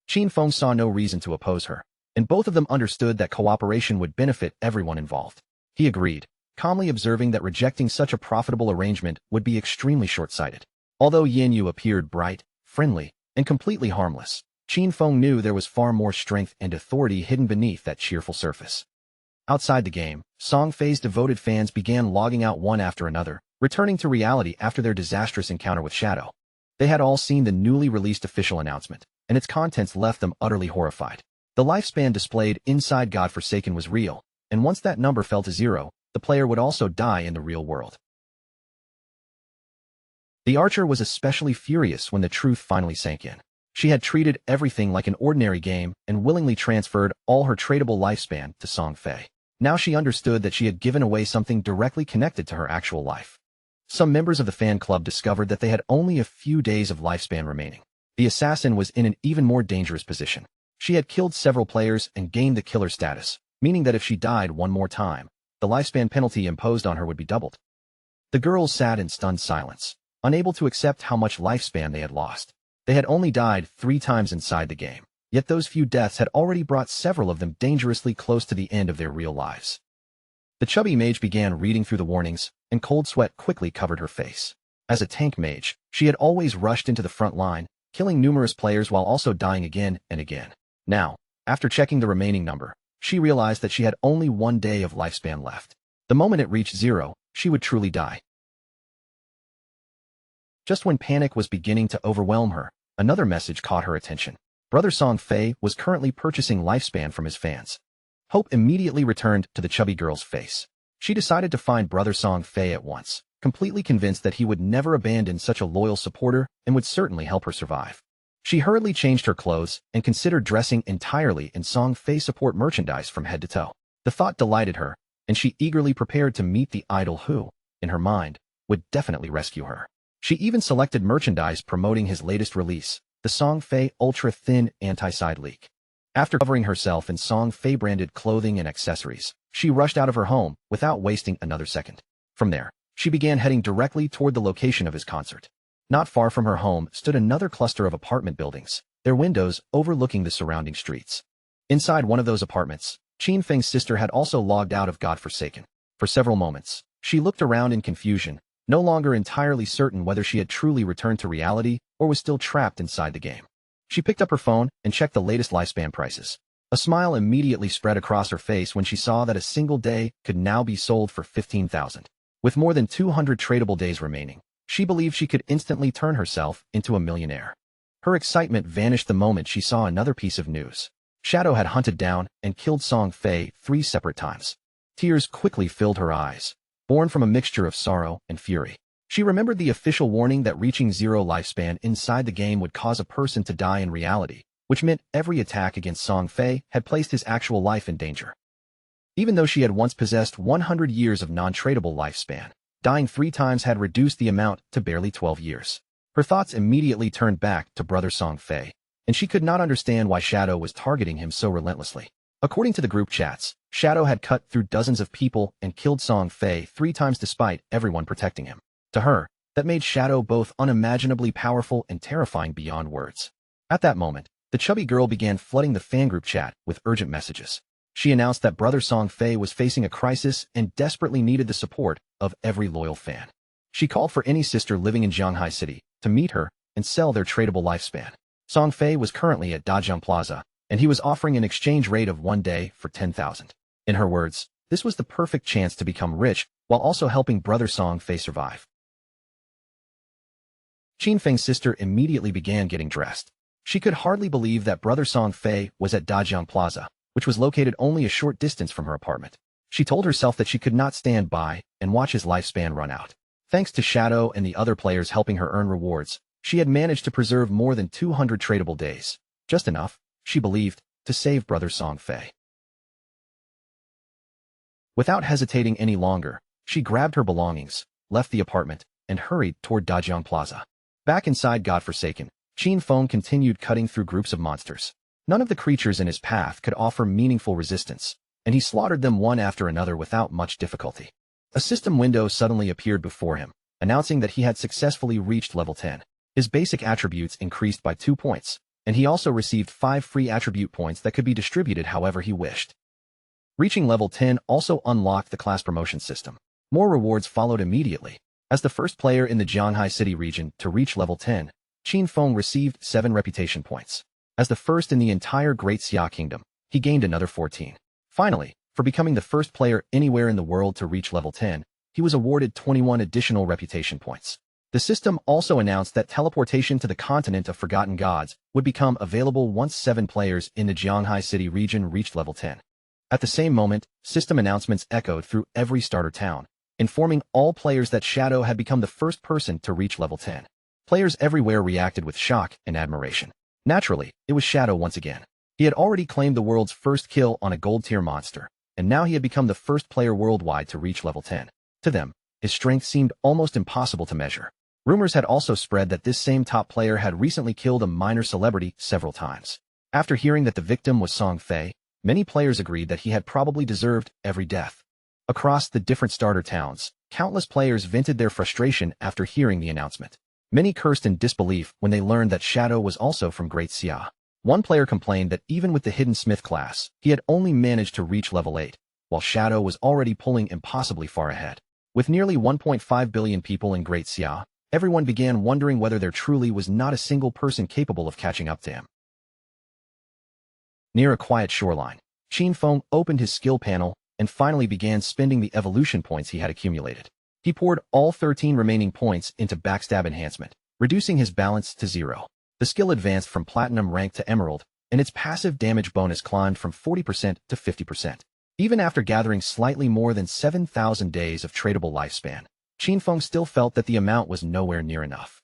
Qin Feng saw no reason to oppose her, and both of them understood that cooperation would benefit everyone involved. He agreed, calmly observing that rejecting such a profitable arrangement would be extremely short-sighted. Although Yanyu appeared bright, friendly, and completely harmless, Qin Feng knew there was far more strength and authority hidden beneath that cheerful surface. Outside the game, Song Fei's devoted fans began logging out one after another, returning to reality after their disastrous encounter with Shadow. They had all seen the newly released official announcement, and its contents left them utterly horrified. The lifespan displayed inside Godforsaken was real, and once that number fell to 0, the player would also die in the real world. The archer was especially furious when the truth finally sank in. She had treated everything like an ordinary game and willingly transferred all her tradable lifespan to Song Fei. Now she understood that she had given away something directly connected to her actual life. Some members of the fan club discovered that they had only a few days of lifespan remaining. The assassin was in an even more dangerous position. She had killed several players and gained the killer status, meaning that if she died one more time, the lifespan penalty imposed on her would be doubled. The girls sat in stunned silence, unable to accept how much lifespan they had lost. They had only died 3 times inside the game, yet those few deaths had already brought several of them dangerously close to the end of their real lives. The chubby mage began reading through the warnings, and cold sweat quickly covered her face. As a tank mage, she had always rushed into the front line, killing numerous players while also dying again and again. Now, after checking the remaining number, she realized that she had only 1 day of lifespan left. The moment it reached 0, she would truly die. Just when panic was beginning to overwhelm her, another message caught her attention. Brother Song Fei was currently purchasing lifespan from his fans. Hope immediately returned to the chubby girl's face. She decided to find Brother Song Fei at once, completely convinced that he would never abandon such a loyal supporter and would certainly help her survive. She hurriedly changed her clothes and considered dressing entirely in Song Fei support merchandise from head to toe. The thought delighted her, and she eagerly prepared to meet the idol who, in her mind, would definitely rescue her. She even selected merchandise promoting his latest release, the Song Fei Ultra Thin Anti-Side Leak. After covering herself in Song Fei branded clothing and accessories, she rushed out of her home without wasting another second. From there, she began heading directly toward the location of his concert. Not far from her home stood another cluster of apartment buildings, their windows overlooking the surrounding streets. Inside one of those apartments, Qin Feng's sister had also logged out of Godforsaken. For several moments, she looked around in confusion, no longer entirely certain whether she had truly returned to reality or was still trapped inside the game. She picked up her phone and checked the latest lifespan prices. A smile immediately spread across her face when she saw that a single day could now be sold for 15,000. With more than 200 tradable days remaining, she believed she could instantly turn herself into a millionaire. Her excitement vanished the moment she saw another piece of news. Shadow had hunted down and killed Song Fei 3 separate times. Tears quickly filled her eyes, born from a mixture of sorrow and fury. She remembered the official warning that reaching 0 lifespan inside the game would cause a person to die in reality, which meant every attack against Song Fei had placed his actual life in danger. Even though she had once possessed 100 years of non-tradable lifespan, dying 3 times had reduced the amount to barely 12 years. Her thoughts immediately turned back to Brother Song Fei, and she could not understand why Shadow was targeting him so relentlessly. According to the group chats, Shadow had cut through dozens of people and killed Song Fei 3 times despite everyone protecting him. To her, that made Shadow both unimaginably powerful and terrifying beyond words. At that moment, the chubby girl began flooding the fan group chat with urgent messages. She announced that Brother Song Fei was facing a crisis and desperately needed the support of every loyal fan. She called for any sister living in Shanghai City to meet her and sell their tradable lifespan. Song Fei was currently at Dajiang Plaza, and he was offering an exchange rate of 1 day for 10,000. In her words, this was the perfect chance to become rich while also helping brother Song Fei survive. Qin Feng's sister immediately began getting dressed. She could hardly believe that brother Song Fei was at Dajiang Plaza, which was located only a short distance from her apartment. She told herself that she could not stand by and watch his lifespan run out. Thanks to Shadow and the other players helping her earn rewards, she had managed to preserve more than 200 tradable days. Just enough, she believed, to save brother Song Fei. Without hesitating any longer, she grabbed her belongings, left the apartment, and hurried toward Dajiang Plaza. Back inside Godforsaken, Qin Feng continued cutting through groups of monsters. None of the creatures in his path could offer meaningful resistance, and he slaughtered them one after another without much difficulty. A system window suddenly appeared before him, announcing that he had successfully reached level 10. His basic attributes increased by 2 points, and he also received 5 free attribute points that could be distributed however he wished. Reaching level 10 also unlocked the class promotion system. More rewards followed immediately. As the first player in the Jianghai City region to reach level 10, Qin Feng received 7 reputation points. As the first in the entire Great Xia Kingdom, he gained another 14. Finally, for becoming the first player anywhere in the world to reach level 10, he was awarded 21 additional reputation points. The system also announced that teleportation to the continent of Forgotten Gods would become available once 7 players in the Jianghai City region reached level 10. At the same moment, system announcements echoed through every starter town, informing all players that Shadow had become the first person to reach level 10. Players everywhere reacted with shock and admiration. Naturally, it was Shadow once again. He had already claimed the world's first kill on a gold-tier monster, and now he had become the first player worldwide to reach level 10. To them, his strength seemed almost impossible to measure. Rumors had also spread that this same top player had recently killed a minor celebrity several times. After hearing that the victim was Song Fei, many players agreed that he had probably deserved every death. Across the different starter towns, countless players vented their frustration after hearing the announcement. Many cursed in disbelief when they learned that Shadow was also from Great Xia. One player complained that even with the Hidden Smith class, he had only managed to reach level 8, while Shadow was already pulling impossibly far ahead. With nearly 1.5 billion people in Great Xia, everyone began wondering whether there truly was not a single person capable of catching up to him. Near a quiet shoreline, Qin Feng opened his skill panel and finally began spending the evolution points he had accumulated. He poured all 13 remaining points into Backstab Enhancement, reducing his balance to 0. The skill advanced from Platinum rank to Emerald, and its passive damage bonus climbed from 40% to 50%. Even after gathering slightly more than 7,000 days of tradable lifespan, Qin Feng still felt that the amount was nowhere near enough.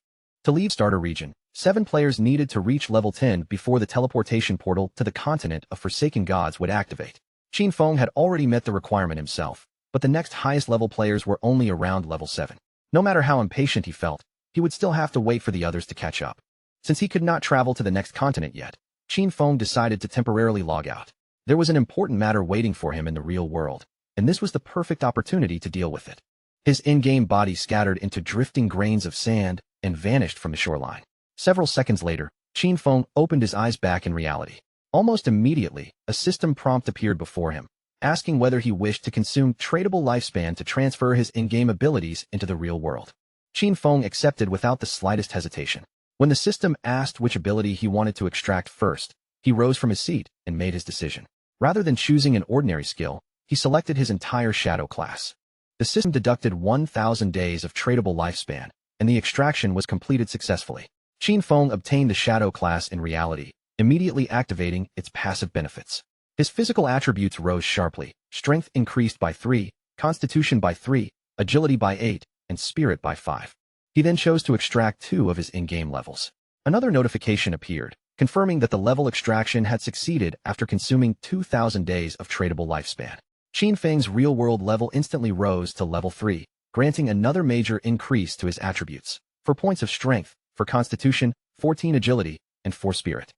To leave starter region, 7 players needed to reach level 10 before the teleportation portal to the continent of Forsaken Gods would activate. Qin Feng had already met the requirement himself, but the next highest level players were only around level 7. No matter how impatient he felt, he would still have to wait for the others to catch up. Since he could not travel to the next continent yet, Qin Feng decided to temporarily log out. There was an important matter waiting for him in the real world, and this was the perfect opportunity to deal with it. His in-game body scattered into drifting grains of sand and vanished from the shoreline. Several seconds later, Qin Feng opened his eyes back in reality. Almost immediately, a system prompt appeared before him, asking whether he wished to consume tradable lifespan to transfer his in-game abilities into the real world. Qin Feng accepted without the slightest hesitation. When the system asked which ability he wanted to extract first, he rose from his seat and made his decision. Rather than choosing an ordinary skill, he selected his entire Shadow class. The system deducted 1,000 days of tradable lifespan, and the extraction was completed successfully. Qin Feng obtained the Shadow class in reality, immediately activating its passive benefits. His physical attributes rose sharply. Strength increased by 3, Constitution by 3, Agility by 8, and Spirit by 5. He then chose to extract 2 of his in-game levels. Another notification appeared, confirming that the level extraction had succeeded after consuming 2,000 days of tradable lifespan. Qin Feng's real-world level instantly rose to level 3, granting another major increase to his attributes. 4 points of strength, for Constitution, 14 Agility, and 4 Spirit.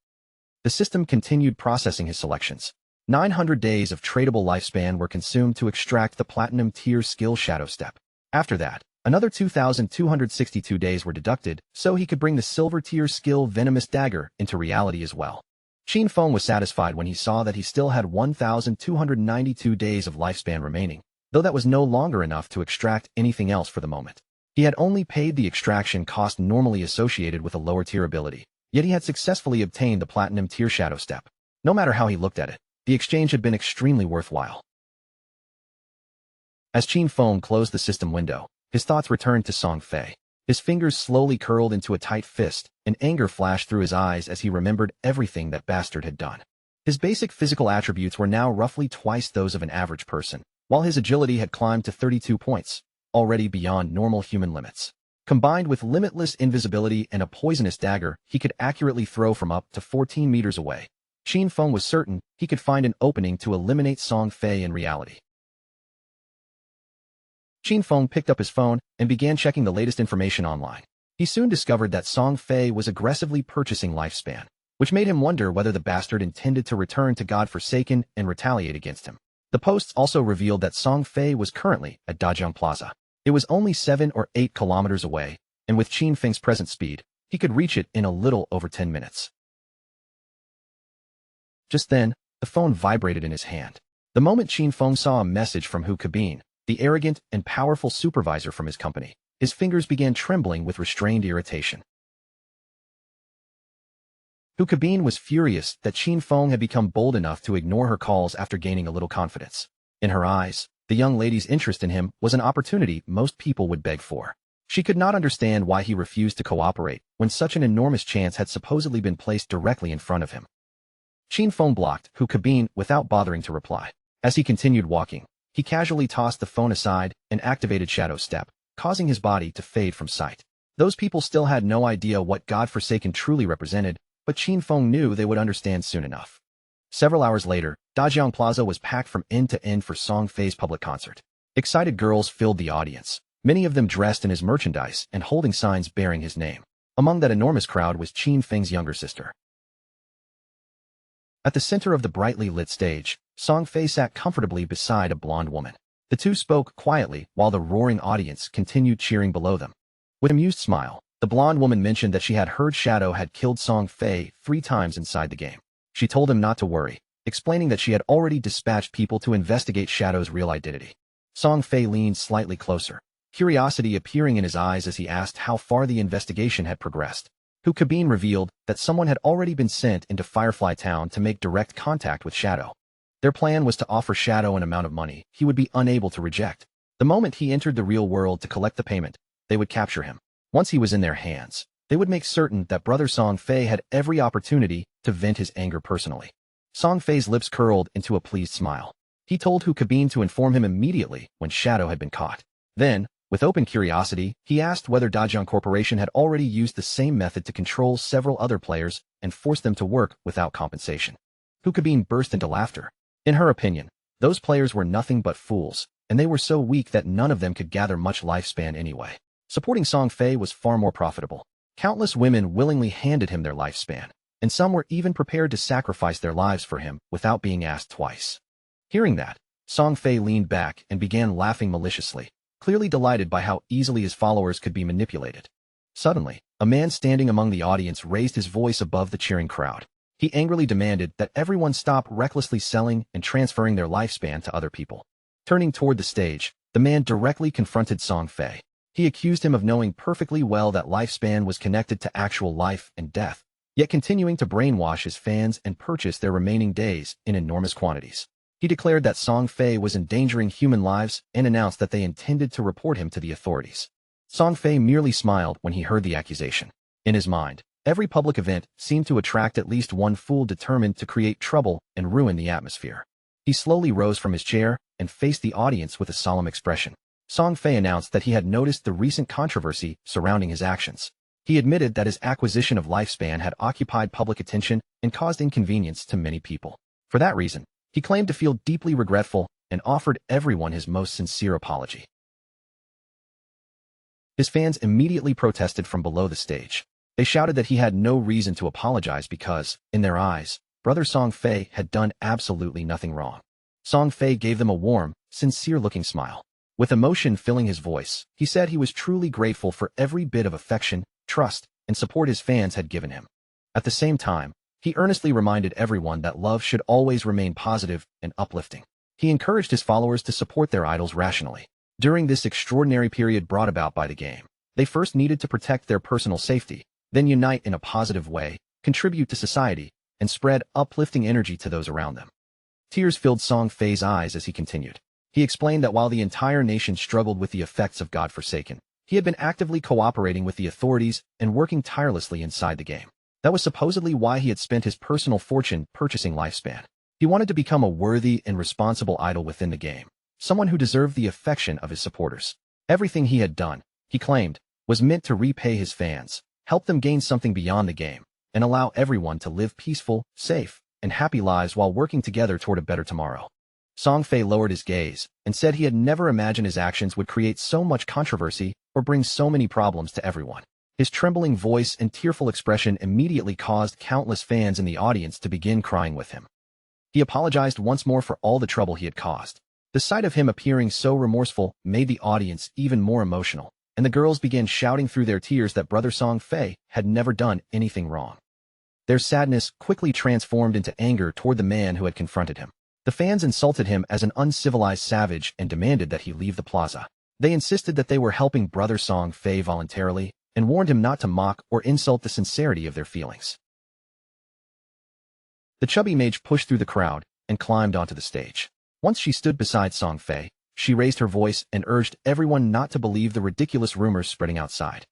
The system continued processing his selections. 900 days of tradable lifespan were consumed to extract the Platinum tier skill Shadow Step. After that, another 2,262 days were deducted, so he could bring the Silver tier skill Venomous Dagger into reality as well. Qin Feng was satisfied when he saw that he still had 1,292 days of lifespan remaining, though that was no longer enough to extract anything else for the moment. He had only paid the extraction cost normally associated with a lower tier ability, Yet he had successfully obtained the platinum tier shadow step. No matter how he looked at it, the exchange had been extremely worthwhile. As Qin Feng closed the system window, his thoughts returned to Song Fei. His fingers slowly curled into a tight fist, and anger flashed through his eyes as he remembered everything that bastard had done. His basic physical attributes were now roughly twice those of an average person, while his agility had climbed to 32 points, already beyond normal human limits. Combined with limitless invisibility and a poisonous dagger, he could accurately throw from up to 14 meters away. Qin Feng was certain he could find an opening to eliminate Song Fei in reality. Qin Feng picked up his phone and began checking the latest information online. He soon discovered that Song Fei was aggressively purchasing lifespan, which made him wonder whether the bastard intended to return to God-forsaken and retaliate against him. The posts also revealed that Song Fei was currently at Dajiang Plaza. It was only 7 or 8 kilometers away, and with Qin Feng's present speed, he could reach it in a little over 10 minutes. Just then, the phone vibrated in his hand. The moment Qin Feng saw a message from Hu Cabin, the arrogant and powerful supervisor from his company, his fingers began trembling with restrained irritation. Hu Cabin was furious that Qin Feng had become bold enough to ignore her calls after gaining a little confidence. In her eyes, the young lady's interest in him was an opportunity most people would beg for. She could not understand why he refused to cooperate when such an enormous chance had supposedly been placed directly in front of him. Qin Feng blocked Hu Cabin without bothering to reply. As he continued walking, he casually tossed the phone aside and activated Shadow Step, causing his body to fade from sight. Those people still had no idea what God-forsaken truly represented, but Qin Feng knew they would understand soon enough. Several hours later, Dajiang Plaza was packed from end to end for Song Fei's public concert. Excited girls filled the audience, many of them dressed in his merchandise and holding signs bearing his name. Among that enormous crowd was Qin Feng's younger sister. At the center of the brightly lit stage, Song Fei sat comfortably beside a blonde woman. The two spoke quietly while the roaring audience continued cheering below them. With an amused smile, the blonde woman mentioned that she had heard Shadow had killed Song Fei 3 times inside the game. She told him not to worry, explaining that she had already dispatched people to investigate Shadow's real identity. Song Fei leaned slightly closer, curiosity appearing in his eyes as he asked how far the investigation had progressed. Hu Cabin revealed that someone had already been sent into Firefly Town to make direct contact with Shadow. Their plan was to offer Shadow an amount of money he would be unable to reject. The moment he entered the real world to collect the payment, they would capture him. Once he was in their hands, they would make certain that brother Song Fei had every opportunity to vent his anger personally. Song Fei's lips curled into a pleased smile. He told Hu Cabin to inform him immediately when Shadow had been caught. Then, with open curiosity, he asked whether Dajiang Corporation had already used the same method to control several other players and force them to work without compensation. Hu Cabin burst into laughter. In her opinion, those players were nothing but fools, and they were so weak that none of them could gather much lifespan anyway. Supporting Song Fei was far more profitable. Countless women willingly handed him their lifespan, and some were even prepared to sacrifice their lives for him without being asked twice. Hearing that, Song Fei leaned back and began laughing maliciously, clearly delighted by how easily his followers could be manipulated. Suddenly, a man standing among the audience raised his voice above the cheering crowd. He angrily demanded that everyone stop recklessly selling and transferring their lifespan to other people. Turning toward the stage, the man directly confronted Song Fei. He accused him of knowing perfectly well that lifespan was connected to actual life and death, yet continuing to brainwash his fans and purchase their remaining days in enormous quantities. He declared that Song Fei was endangering human lives and announced that they intended to report him to the authorities. Song Fei merely smiled when he heard the accusation. In his mind, every public event seemed to attract at least one fool determined to create trouble and ruin the atmosphere. He slowly rose from his chair and faced the audience with a solemn expression. Song Fei announced that he had noticed the recent controversy surrounding his actions. He admitted that his acquisition of lifespan had occupied public attention and caused inconvenience to many people. For that reason, he claimed to feel deeply regretful and offered everyone his most sincere apology. His fans immediately protested from below the stage. They shouted that he had no reason to apologize because, in their eyes, brother Song Fei had done absolutely nothing wrong. Song Fei gave them a warm, sincere-looking smile. With emotion filling his voice, he said he was truly grateful for every bit of affection, trust, and support his fans had given him. At the same time, he earnestly reminded everyone that love should always remain positive and uplifting. He encouraged his followers to support their idols rationally. During this extraordinary period brought about by the game, they first needed to protect their personal safety, then unite in a positive way, contribute to society, and spread uplifting energy to those around them. Tears filled Song Fei's eyes as he continued. He explained that while the entire nation struggled with the effects of God-forsaken, he had been actively cooperating with the authorities and working tirelessly inside the game. That was supposedly why he had spent his personal fortune purchasing Lifespan. He wanted to become a worthy and responsible idol within the game, someone who deserved the affection of his supporters. Everything he had done, he claimed, was meant to repay his fans, help them gain something beyond the game, and allow everyone to live peaceful, safe, and happy lives while working together toward a better tomorrow. Song Fei lowered his gaze and said he had never imagined his actions would create so much controversy or bring so many problems to everyone. His trembling voice and tearful expression immediately caused countless fans in the audience to begin crying with him. He apologized once more for all the trouble he had caused. The sight of him appearing so remorseful made the audience even more emotional, and the girls began shouting through their tears that Brother Song Fei had never done anything wrong. Their sadness quickly transformed into anger toward the man who had confronted him. The fans insulted him as an uncivilized savage and demanded that he leave the plaza. They insisted that they were helping Brother Song Fei voluntarily and warned him not to mock or insult the sincerity of their feelings. The chubby mage pushed through the crowd and climbed onto the stage. Once she stood beside Song Fei, she raised her voice and urged everyone not to believe the ridiculous rumors spreading outside.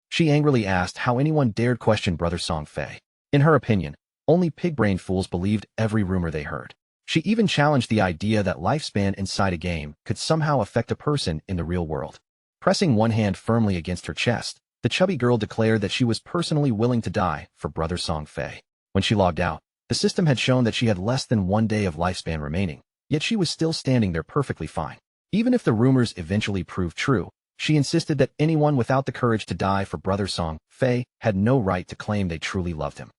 She angrily asked how anyone dared question Brother Song Fei. In her opinion, only pig-brained fools believed every rumor they heard. She even challenged the idea that lifespan inside a game could somehow affect a person in the real world. Pressing one hand firmly against her chest, the chubby girl declared that she was personally willing to die for Brother Song Fei. When she logged out, the system had shown that she had less than 1 day of lifespan remaining, yet she was still standing there perfectly fine. Even if the rumors eventually proved true, she insisted that anyone without the courage to die for Brother Song Fei had no right to claim they truly loved him.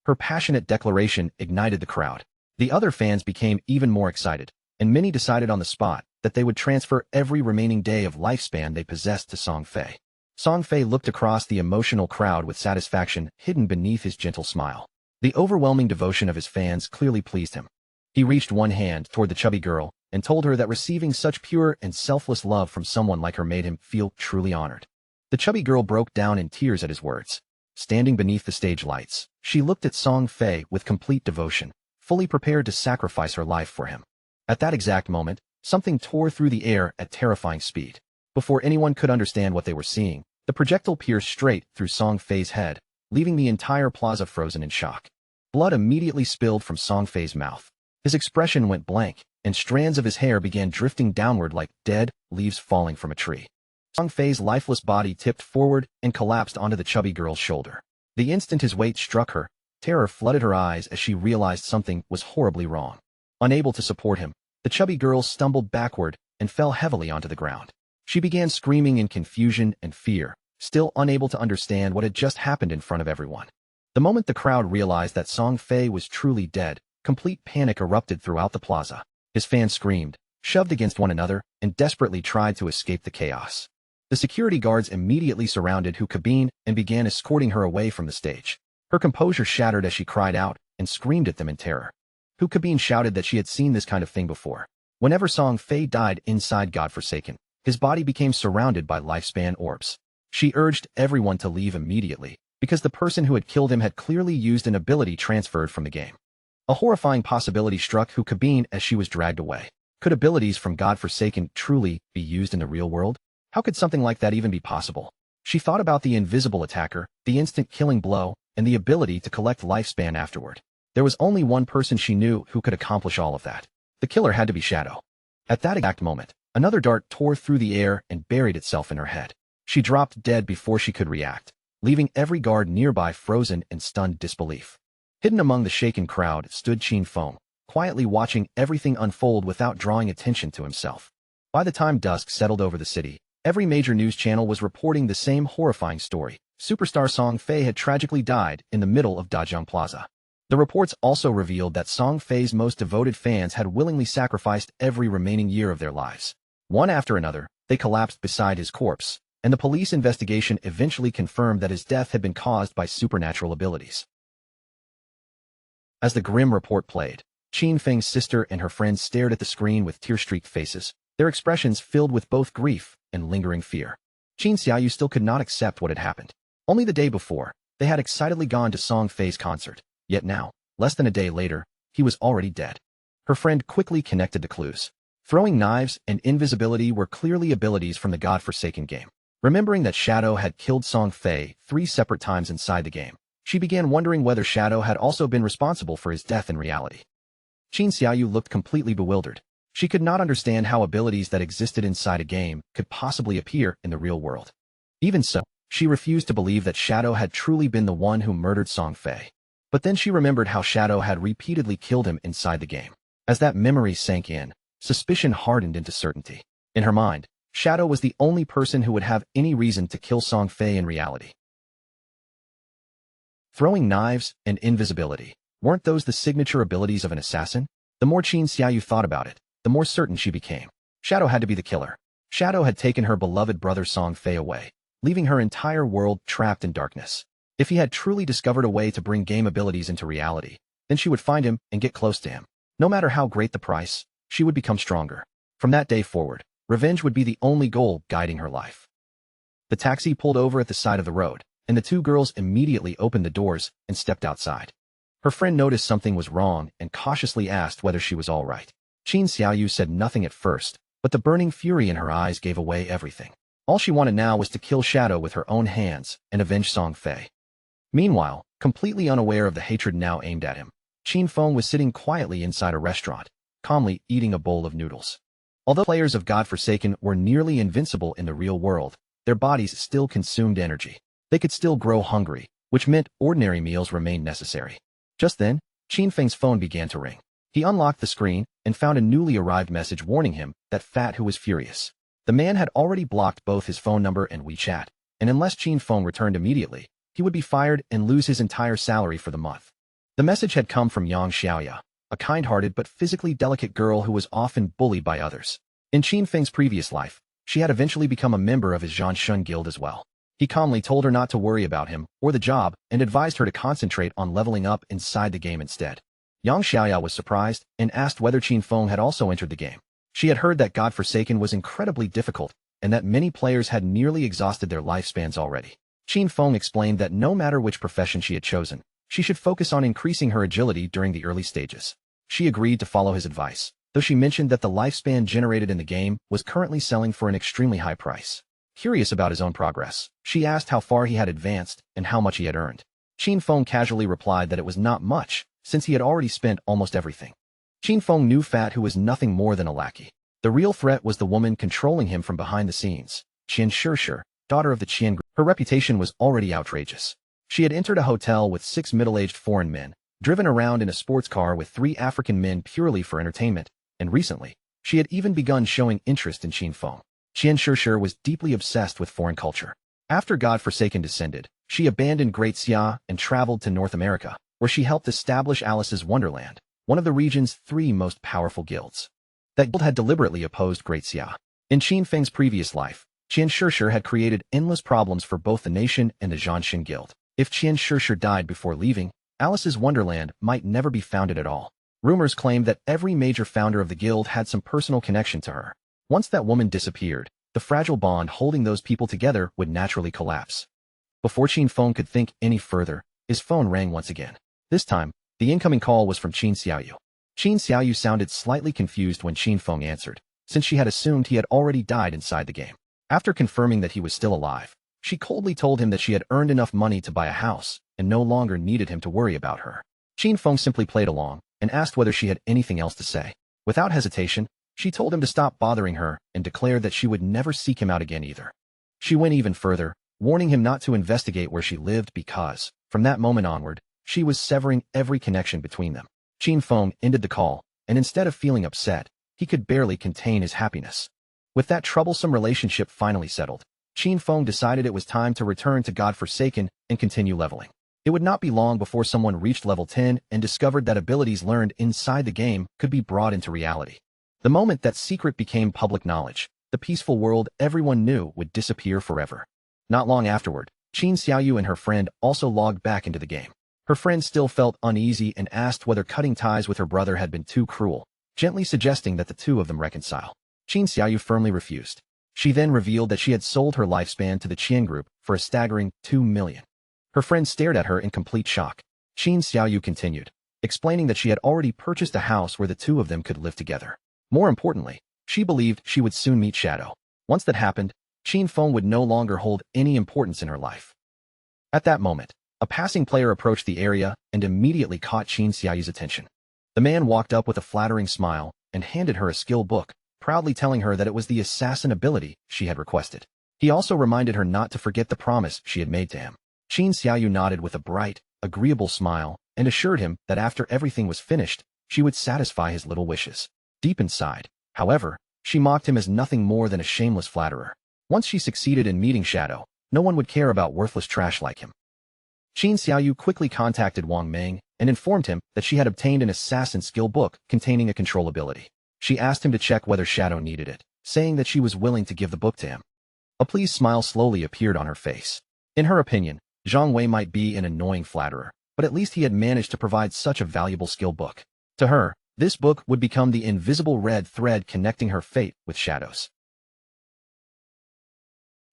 Her passionate declaration ignited the crowd. The other fans became even more excited, and many decided on the spot that they would transfer every remaining day of lifespan they possessed to Song Fei. Song Fei looked across the emotional crowd with satisfaction hidden beneath his gentle smile. The overwhelming devotion of his fans clearly pleased him. He reached one hand toward the chubby girl and told her that receiving such pure and selfless love from someone like her made him feel truly honored. The chubby girl broke down in tears at his words. Standing beneath the stage lights, she looked at Song Fei with complete devotion, fully prepared to sacrifice her life for him. At that exact moment, something tore through the air at terrifying speed. Before anyone could understand what they were seeing, the projectile pierced straight through Song Fei's head, leaving the entire plaza frozen in shock. Blood immediately spilled from Song Fei's mouth. His expression went blank, and strands of his hair began drifting downward like dead leaves falling from a tree. Song Fei's lifeless body tipped forward and collapsed onto the chubby girl's shoulder. The instant his weight struck her, terror flooded her eyes as she realized something was horribly wrong. Unable to support him, the chubby girl stumbled backward and fell heavily onto the ground. She began screaming in confusion and fear, still unable to understand what had just happened in front of everyone. The moment the crowd realized that Song Fei was truly dead, complete panic erupted throughout the plaza. His fans screamed, shoved against one another, and desperately tried to escape the chaos. The security guards immediately surrounded Hu Kabin and began escorting her away from the stage. Her composure shattered as she cried out and screamed at them in terror. Hu Kabin shouted that she had seen this kind of thing before. Whenever Song Fei died inside God-forsaken, his body became surrounded by lifespan orbs. She urged everyone to leave immediately, because the person who had killed him had clearly used an ability transferred from the game. A horrifying possibility struck Hu Kabin as she was dragged away. Could abilities from God-forsaken truly be used in the real world? How could something like that even be possible? She thought about the invisible attacker, the instant killing blow, and the ability to collect lifespan afterward. There was only one person she knew who could accomplish all of that. The killer had to be Shadow. At that exact moment, another dart tore through the air and buried itself in her head. She dropped dead before she could react, leaving every guard nearby frozen in stunned disbelief. Hidden among the shaken crowd stood Qin Feng, quietly watching everything unfold without drawing attention to himself. By the time dusk settled over the city, every major news channel was reporting the same horrifying story. Superstar Song Fei had tragically died in the middle of Dajang Plaza. The reports also revealed that Song Fei's most devoted fans had willingly sacrificed every remaining year of their lives. One after another, they collapsed beside his corpse, and the police investigation eventually confirmed that his death had been caused by supernatural abilities. As the grim report played, Qin Feng's sister and her friends stared at the screen with tear-streaked faces, their expressions filled with both grief and lingering fear. Qin Xiaoyu still could not accept what had happened. Only the day before, They had excitedly gone to Song Fei's concert, yet now, less than a day later, he was already dead. Her friend quickly connected the clues. Throwing knives and invisibility were clearly abilities from the godforsaken game. Remembering that Shadow had killed Song Fei 3 separate times inside the game, she began wondering whether Shadow had also been responsible for his death in reality. Qin Xiaoyu looked completely bewildered. She could not understand how abilities that existed inside a game could possibly appear in the real world. Even so, she refused to believe that Shadow had truly been the one who murdered Song Fei. But then she remembered how Shadow had repeatedly killed him inside the game. As that memory sank in, suspicion hardened into certainty. In her mind, Shadow was the only person who would have any reason to kill Song Fei in reality. Throwing knives and invisibility. Weren't those the signature abilities of an assassin? The more Qin Xiaoyu thought about it, the more certain she became. Shadow had to be the killer. Shadow had taken her beloved brother Song Fei away, leaving her entire world trapped in darkness. If he had truly discovered a way to bring game abilities into reality, then she would find him and get close to him. No matter how great the price, she would become stronger. From that day forward, revenge would be the only goal guiding her life. The taxi pulled over at the side of the road, and the two girls immediately opened the doors and stepped outside. Her friend noticed something was wrong and cautiously asked whether she was all right. Qin Xiaoyu said nothing at first, but the burning fury in her eyes gave away everything. All she wanted now was to kill Shadow with her own hands and avenge Song Fei. Meanwhile, completely unaware of the hatred now aimed at him, Qin Feng was sitting quietly inside a restaurant, calmly eating a bowl of noodles. Although players of Godforsaken were nearly invincible in the real world, their bodies still consumed energy. They could still grow hungry, which meant ordinary meals remained necessary. Just then, Qin Feng's phone began to ring. He unlocked the screen and found a newly arrived message warning him that Fat Who was furious. The man had already blocked both his phone number and WeChat, and unless Qin Feng returned immediately, he would be fired and lose his entire salary for the month. The message had come from Yang Xiaoya, a kind-hearted but physically delicate girl who was often bullied by others. In Qin Feng's previous life, she had eventually become a member of his Zhanshun guild as well. He calmly told her not to worry about him or the job and advised her to concentrate on leveling up inside the game instead. Yang Xiaoya was surprised and asked whether Qin Feng had also entered the game. She had heard that Godforsaken was incredibly difficult and that many players had nearly exhausted their lifespans already. Qin Feng explained that no matter which profession she had chosen, she should focus on increasing her agility during the early stages. She agreed to follow his advice, though she mentioned that the lifespan generated in the game was currently selling for an extremely high price. Curious about his own progress, she asked how far he had advanced and how much he had earned. Qin Feng casually replied that it was not much, since he had already spent almost everything. Qin Feng knew Fat Who was nothing more than a lackey. The real threat was the woman controlling him from behind the scenes, Qian Shishir, daughter of the Qian group. Her reputation was already outrageous. She had entered a hotel with 6 middle-aged foreign men, driven around in a sports car with 3 African men purely for entertainment, and recently, she had even begun showing interest in Qin Feng. Qian Shishir was deeply obsessed with foreign culture. After Godforsaken descended, she abandoned Great Xia and traveled to North America, where she helped establish Alice's Wonderland, one of the region's 3 most powerful guilds. That guild had deliberately opposed Great Xia. In Qin Feng's previous life, Qian Shishir had created endless problems for both the nation and the Zhanshin Guild. If Qian Shishir died before leaving, Alice's Wonderland might never be founded at all. Rumors claimed that every major founder of the guild had some personal connection to her. Once that woman disappeared, the fragile bond holding those people together would naturally collapse. Before Qin Feng could think any further, his phone rang once again. This time, the incoming call was from Qin Xiaoyu. Qin Xiaoyu sounded slightly confused when Qin Feng answered, since she had assumed he had already died inside the game. After confirming that he was still alive, she coldly told him that she had earned enough money to buy a house and no longer needed him to worry about her. Qin Feng simply played along and asked whether she had anything else to say. Without hesitation, she told him to stop bothering her and declared that she would never seek him out again either. She went even further, warning him not to investigate where she lived because, from that moment onward, she was severing every connection between them. Qin Feng ended the call, and instead of feeling upset, he could barely contain his happiness. With that troublesome relationship finally settled, Qin Feng decided it was time to return to Godforsaken and continue leveling. It would not be long before someone reached level 10 and discovered that abilities learned inside the game could be brought into reality. The moment that secret became public knowledge, the peaceful world everyone knew would disappear forever. Not long afterward, Qin Xiaoyu and her friend also logged back into the game. Her friend still felt uneasy and asked whether cutting ties with her brother had been too cruel, gently suggesting that the two of them reconcile. Qin Xiaoyu firmly refused. She then revealed that she had sold her lifespan to the Qian group for a staggering 2 million. Her friend stared at her in complete shock. Qin Xiaoyu continued, explaining that she had already purchased a house where the two of them could live together. More importantly, she believed she would soon meet Shadow. Once that happened, Qin Feng would no longer hold any importance in her life. At that moment, a passing player approached the area and immediately caught Qin Xiaoyu's attention. The man walked up with a flattering smile and handed her a skill book, proudly telling her that it was the assassin ability she had requested. He also reminded her not to forget the promise she had made to him. Qin Xiaoyu nodded with a bright, agreeable smile and assured him that after everything was finished, she would satisfy his little wishes. Deep inside, however, she mocked him as nothing more than a shameless flatterer. Once she succeeded in meeting Shadow, no one would care about worthless trash like him. Qin Xiaoyu quickly contacted Wang Meng and informed him that she had obtained an assassin skill book containing a control ability. She asked him to check whether Shadow needed it, saying that she was willing to give the book to him. A pleased smile slowly appeared on her face. In her opinion, Zhang Wei might be an annoying flatterer, but at least he had managed to provide such a valuable skill book. To her, this book would become the invisible red thread connecting her fate with Shadow's.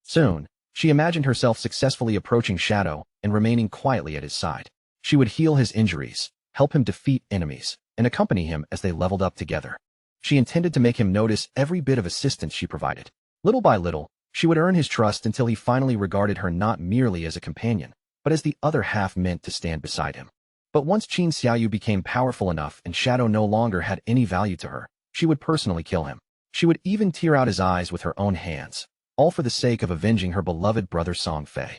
Soon, she imagined herself successfully approaching Shadow and remaining quietly at his side. She would heal his injuries, help him defeat enemies, and accompany him as they leveled up together. She intended to make him notice every bit of assistance she provided. Little by little, she would earn his trust until he finally regarded her not merely as a companion, but as the other half meant to stand beside him. But once Qin Xiaoyu became powerful enough and Shadow no longer had any value to her, she would personally kill him. She would even tear out his eyes with her own hands, all for the sake of avenging her beloved brother Song Fei.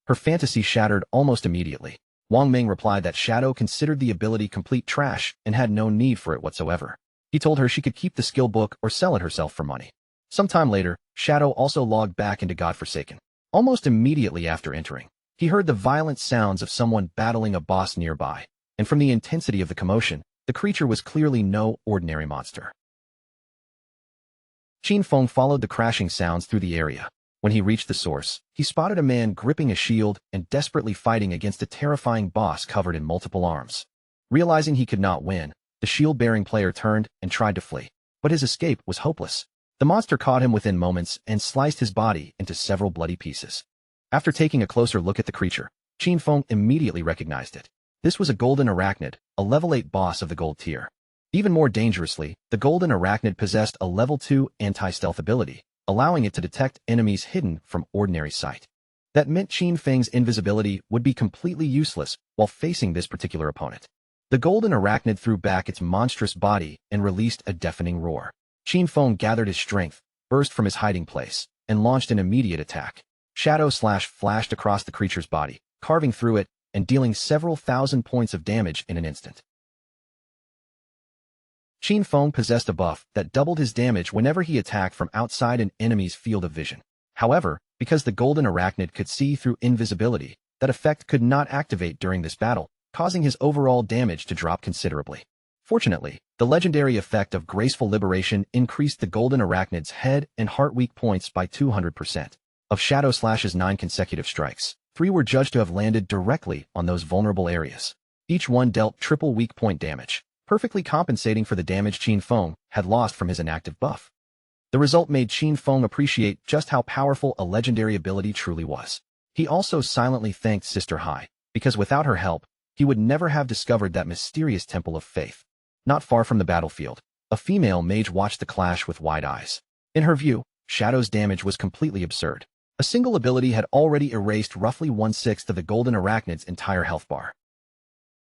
Her fantasy shattered almost immediately. Wang Ming replied that Shadow considered the ability complete trash and had no need for it whatsoever. He told her she could keep the skill book or sell it herself for money. Sometime later, Shadow also logged back into Godforsaken. Almost immediately after entering, he heard the violent sounds of someone battling a boss nearby, and from the intensity of the commotion, the creature was clearly no ordinary monster. Qin Feng followed the crashing sounds through the area. When he reached the source, he spotted a man gripping a shield and desperately fighting against a terrifying boss covered in multiple arms. Realizing he could not win, the shield-bearing player turned and tried to flee, but his escape was hopeless. The monster caught him within moments and sliced his body into several bloody pieces. After taking a closer look at the creature, Qin Feng immediately recognized it. This was a golden arachnid, a level 8 boss of the gold tier. Even more dangerously, the golden arachnid possessed a level 2 anti-stealth ability, allowing it to detect enemies hidden from ordinary sight. That meant Qin Feng's invisibility would be completely useless while facing this particular opponent. The golden arachnid threw back its monstrous body and released a deafening roar. Qin Feng gathered his strength, burst from his hiding place, and launched an immediate attack. Shadow Slash flashed across the creature's body, carving through it and dealing several thousand points of damage in an instant. Qin Feng possessed a buff that doubled his damage whenever he attacked from outside an enemy's field of vision. However, because the golden arachnid could see through invisibility, that effect could not activate during this battle, causing his overall damage to drop considerably. Fortunately, the legendary effect of graceful liberation increased the golden arachnid's head and heart weak points by 200%. Of Shadow Slash's 9 consecutive strikes, 3 were judged to have landed directly on those vulnerable areas. Each one dealt triple weak point damage, perfectly compensating for the damage Qin Feng had lost from his inactive buff. The result made Qin Feng appreciate just how powerful a legendary ability truly was. He also silently thanked Sister Hai, because without her help, he would never have discovered that mysterious temple of faith. Not far from the battlefield, a female mage watched the clash with wide eyes. In her view, Shadow's damage was completely absurd. A single ability had already erased roughly 1/6 of the golden arachnid's entire health bar.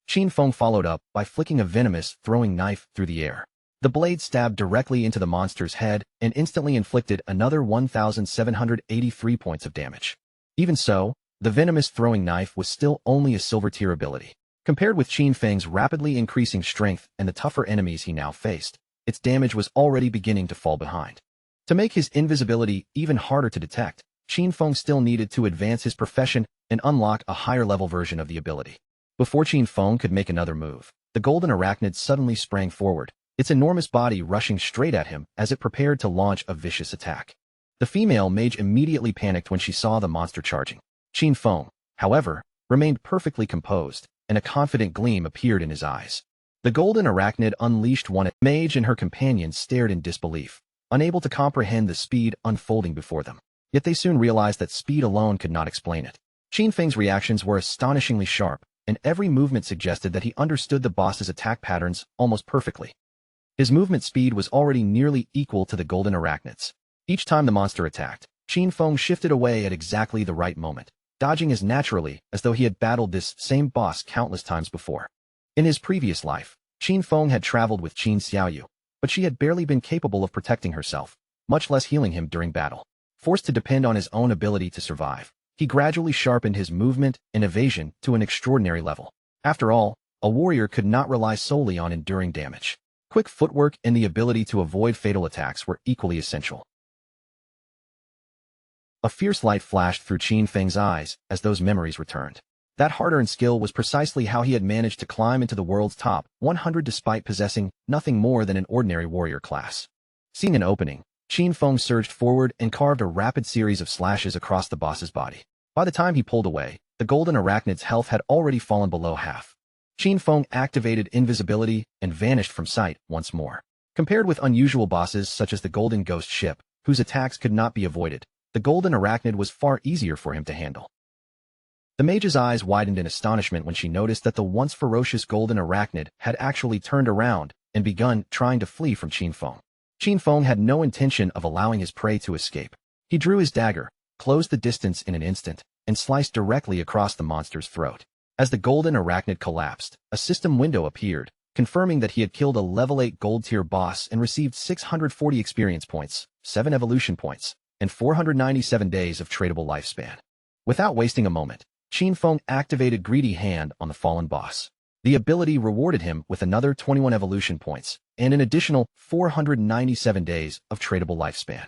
Qin Feng followed up by flicking a venomous throwing knife through the air. The blade stabbed directly into the monster's head and instantly inflicted another 1,783 points of damage. Even so, the venomous throwing knife was still only a silver tier ability. Compared with Qin Feng's rapidly increasing strength and the tougher enemies he now faced, its damage was already beginning to fall behind. To make his invisibility even harder to detect, Qin Feng still needed to advance his profession and unlock a higher-level version of the ability. Before Qin Feng could make another move, the golden arachnid suddenly sprang forward, its enormous body rushing straight at him as it prepared to launch a vicious attack. The female mage immediately panicked when she saw the monster charging. Qin Feng, however, remained perfectly composed, and a confident gleam appeared in his eyes. The golden arachnid unleashed one. Mage and her companions stared in disbelief, unable to comprehend the speed unfolding before them. Yet they soon realized that speed alone could not explain it. Qin Feng's reactions were astonishingly sharp, and every movement suggested that he understood the boss's attack patterns almost perfectly. His movement speed was already nearly equal to the golden arachnids. Each time the monster attacked, Qin Feng shifted away at exactly the right moment, dodging as naturally as though he had battled this same boss countless times before. In his previous life, Qin Feng had traveled with Qin Xiaoyu, but she had barely been capable of protecting herself, much less healing him during battle. Forced to depend on his own ability to survive, he gradually sharpened his movement and evasion to an extraordinary level. After all, a warrior could not rely solely on enduring damage. Quick footwork and the ability to avoid fatal attacks were equally essential. A fierce light flashed through Qin Feng's eyes as those memories returned. That hard-earned skill was precisely how he had managed to climb into the world's top 100 despite possessing nothing more than an ordinary warrior class. Seeing an opening, Qin Feng surged forward and carved a rapid series of slashes across the boss's body. By the time he pulled away, the golden arachnid's health had already fallen below half. Qin Feng activated invisibility and vanished from sight once more. Compared with unusual bosses such as the golden ghost ship, whose attacks could not be avoided, the golden arachnid was far easier for him to handle. The mage's eyes widened in astonishment when she noticed that the once ferocious golden arachnid had actually turned around and begun trying to flee from Qin Feng. Qin Feng had no intention of allowing his prey to escape. He drew his dagger, closed the distance in an instant, and sliced directly across the monster's throat. As the golden arachnid collapsed, a system window appeared, confirming that he had killed a level 8 gold-tier boss and received 640 experience points, 7 evolution points, and 497 days of tradable lifespan. Without wasting a moment, Qin Feng activated Greedy Hand on the fallen boss. The ability rewarded him with another 21 evolution points and an additional 497 days of tradable lifespan.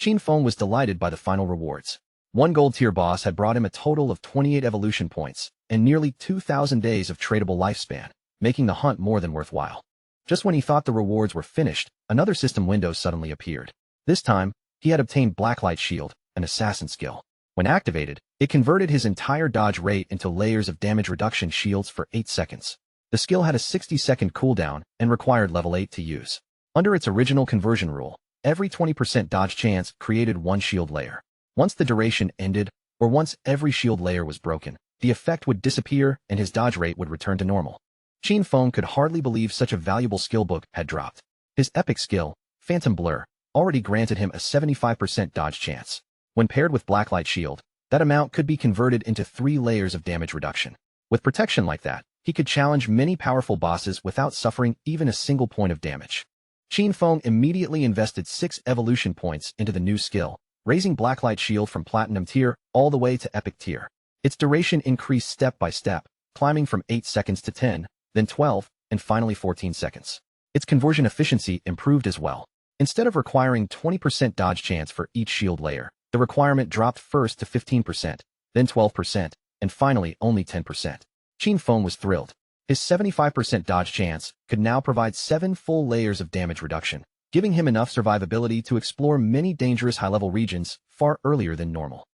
Qin Feng was delighted by the final rewards. One gold-tier boss had brought him a total of 28 evolution points and nearly 2,000 days of tradable lifespan, making the hunt more than worthwhile. Just when he thought the rewards were finished, another system window suddenly appeared. This time, he had obtained Blacklight Shield, an assassin skill. When activated, it converted his entire dodge rate into layers of damage reduction shields for 8 seconds. The skill had a 60-second cooldown and required level 8 to use. Under its original conversion rule, every 20% dodge chance created one shield layer. Once the duration ended, or once every shield layer was broken, the effect would disappear and his dodge rate would return to normal. Qin Feng could hardly believe such a valuable skill book had dropped. His epic skill, Phantom Blur, already granted him a 75% dodge chance. When paired with Blacklight Shield, that amount could be converted into 3 layers of damage reduction. With protection like that, he could challenge many powerful bosses without suffering even a single point of damage. Qin Feng immediately invested 6 evolution points into the new skill, raising Blacklight Shield from Platinum tier all the way to Epic tier. Its duration increased step by step, climbing from 8 seconds to 10, then 12, and finally 14 seconds. Its conversion efficiency improved as well. Instead of requiring 20% dodge chance for each shield layer, the requirement dropped first to 15%, then 12%, and finally only 10%. Qin Feng was thrilled. His 75% dodge chance could now provide 7 full layers of damage reduction, giving him enough survivability to explore many dangerous high-level regions far earlier than normal.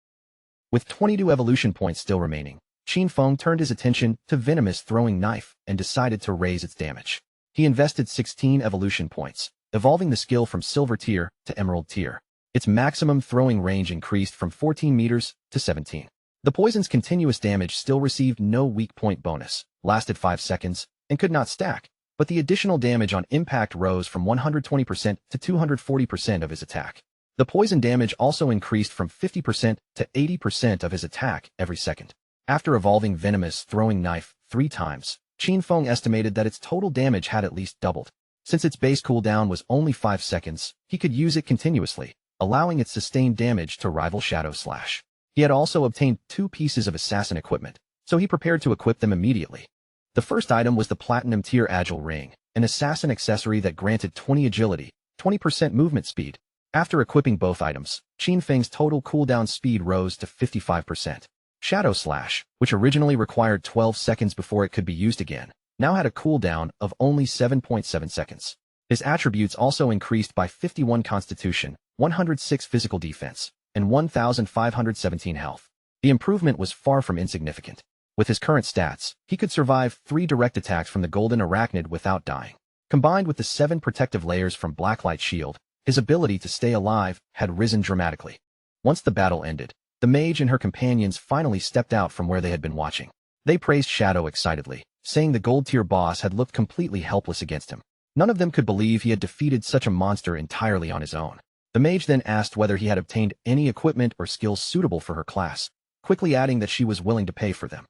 With 22 evolution points still remaining, Qin Feng turned his attention to Venomous Throwing Knife and decided to raise its damage. He invested 16 evolution points, evolving the skill from Silver tier to Emerald tier. Its maximum throwing range increased from 14 meters to 17. The poison's continuous damage still received no weak point bonus, lasted 5 seconds, and could not stack, but the additional damage on impact rose from 120% to 240% of his attack. The poison damage also increased from 50% to 80% of his attack every second. After evolving Venomous Throwing Knife 3 times, Qin Feng estimated that its total damage had at least doubled. Since its base cooldown was only 5 seconds, he could use it continuously, allowing its sustained damage to rival Shadow Slash. He had also obtained 2 pieces of assassin equipment, so he prepared to equip them immediately. The first item was the Platinum tier Agile Ring, an assassin accessory that granted 20 agility, 20% movement speed. After equipping both items, Qin Feng's total cooldown speed rose to 55%. Shadow Slash, which originally required 12 seconds before it could be used again, now had a cooldown of only 7.7 seconds. His attributes also increased by 51 Constitution, 106 Physical Defense, and 1,517 health. The improvement was far from insignificant. With his current stats, he could survive 3 direct attacks from the Golden Arachnid without dying. Combined with the 7 protective layers from Blacklight Shield, his ability to stay alive had risen dramatically. Once the battle ended, The mage and her companions finally stepped out from where they had been watching. They praised Shadow excitedly, saying the gold-tier boss had looked completely helpless against him. None of them could believe he had defeated such a monster entirely on his own. The mage then asked whether he had obtained any equipment or skills suitable for her class, quickly adding that she was willing to pay for them.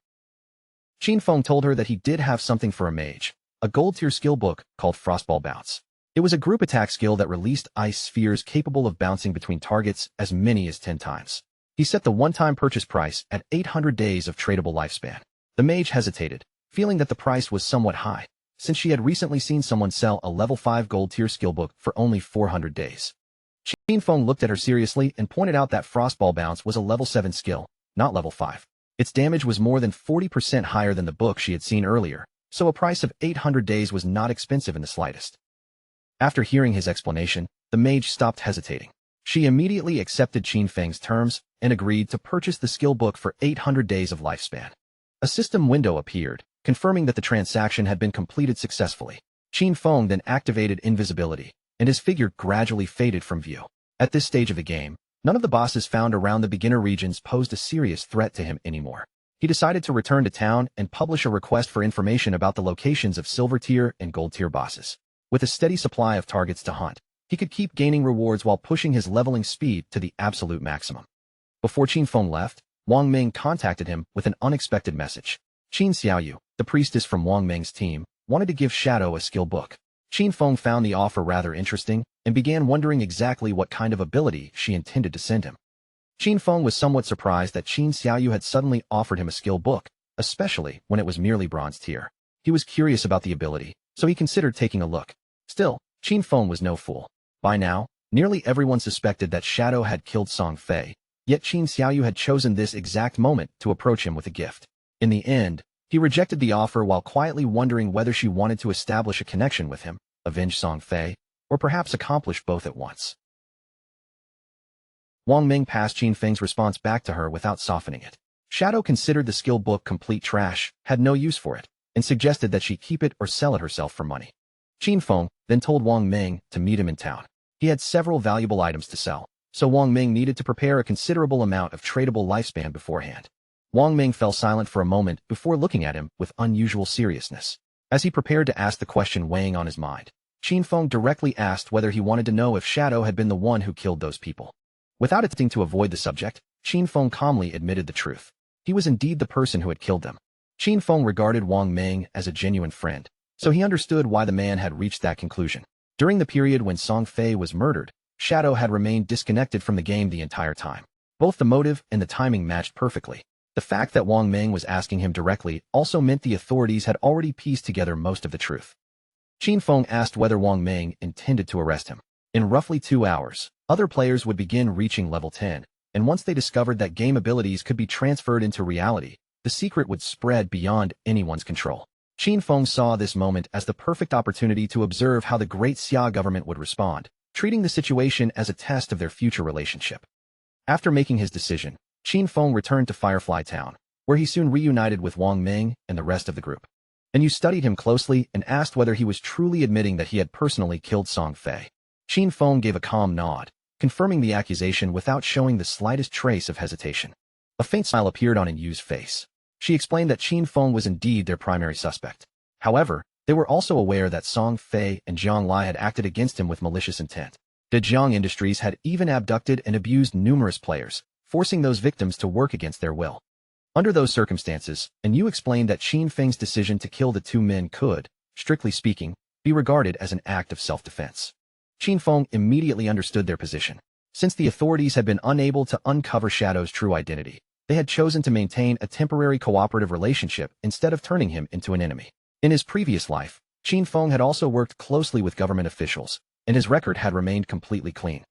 Qinfeng told her that he did have something for a mage, a gold-tier skill book called Frostball Bounce. It was a group attack skill that released ice spheres capable of bouncing between targets as many as 10 times. He set the one-time purchase price at 800 days of tradable lifespan. The mage hesitated, feeling that the price was somewhat high, since she had recently seen someone sell a level 5 gold-tier skill book for only 400 days. Qinfeng looked at her seriously and pointed out that Frostball Bounce was a level 7 skill, not level 5. Its damage was more than 40% higher than the book she had seen earlier, so a price of 800 days was not expensive in the slightest. After hearing his explanation, the mage stopped hesitating. She immediately accepted Qinfeng's terms and agreed to purchase the skill book for 800 days of lifespan. A system window appeared, confirming that the transaction had been completed successfully. Qinfeng then activated invisibility, and his figure gradually faded from view. At this stage of the game, none of the bosses found around the beginner regions posed a serious threat to him anymore. He decided to return to town and publish a request for information about the locations of silver tier and gold tier bosses. With a steady supply of targets to hunt, he could keep gaining rewards while pushing his leveling speed to the absolute maximum. Before Qinfeng left, Wang Ming contacted him with an unexpected message. Qin Xiaoyu, the priestess from Wang Ming's team, wanted to give Shadow a skill book. Qinfeng found the offer rather interesting and began wondering exactly what kind of ability she intended to send him. Qinfeng was somewhat surprised that Qin Xiaoyu had suddenly offered him a skill book, especially when it was merely bronze tier. He was curious about the ability, so he considered taking a look. Still, Qinfeng was no fool. By now, nearly everyone suspected that Shadow had killed Song Fei, yet Qin Xiaoyu had chosen this exact moment to approach him with a gift. In the end, he rejected the offer while quietly wondering whether she wanted to establish a connection with him, avenge Song Fei, or perhaps accomplish both at once. Wang Ming passed Qinfeng's response back to her without softening it. Shadow considered the skill book complete trash, had no use for it, and suggested that she keep it or sell it herself for money. Qinfeng then told Wang Ming to meet him in town. He had several valuable items to sell, so Wang Ming needed to prepare a considerable amount of tradable lifespan beforehand. Wang Ming fell silent for a moment before looking at him with unusual seriousness. As he prepared to ask the question weighing on his mind, Qinfeng directly asked whether he wanted to know if Shadow had been the one who killed those people. Without attempting to avoid the subject, Qinfeng calmly admitted the truth. He was indeed the person who had killed them. Qinfeng regarded Wang Ming as a genuine friend, so he understood why the man had reached that conclusion. During the period when Song Fei was murdered, Shadow had remained disconnected from the game the entire time. Both the motive and the timing matched perfectly. The fact that Wang Ming was asking him directly also meant the authorities had already pieced together most of the truth. Qinfeng asked whether Wang Ming intended to arrest him. In roughly 2 hours, other players would begin reaching level 10, and once they discovered that game abilities could be transferred into reality, the secret would spread beyond anyone's control. Qinfeng saw this moment as the perfect opportunity to observe how the Great Xia government would respond, treating the situation as a test of their future relationship. After making his decision, Qinfeng returned to Firefly Town, where he soon reunited with Wang Ming and the rest of the group. And you studied him closely and asked whether he was truly admitting that he had personally killed Song Fei. Qinfeng gave a calm nod, confirming the accusation without showing the slightest trace of hesitation. A faint smile appeared on Yu's face. She explained that Qinfeng was indeed their primary suspect. However, they were also aware that Song Fei and Jiang Lai had acted against him with malicious intent. The Jiang Industries had even abducted and abused numerous players, forcing those victims to work against their will. Under those circumstances, Yu explained that Qinfeng's decision to kill the two men could, strictly speaking, be regarded as an act of self-defense. Qinfeng immediately understood their position. Since the authorities had been unable to uncover Shadow's true identity, they had chosen to maintain a temporary cooperative relationship instead of turning him into an enemy. In his previous life, Qinfeng had also worked closely with government officials, and his record had remained completely clean.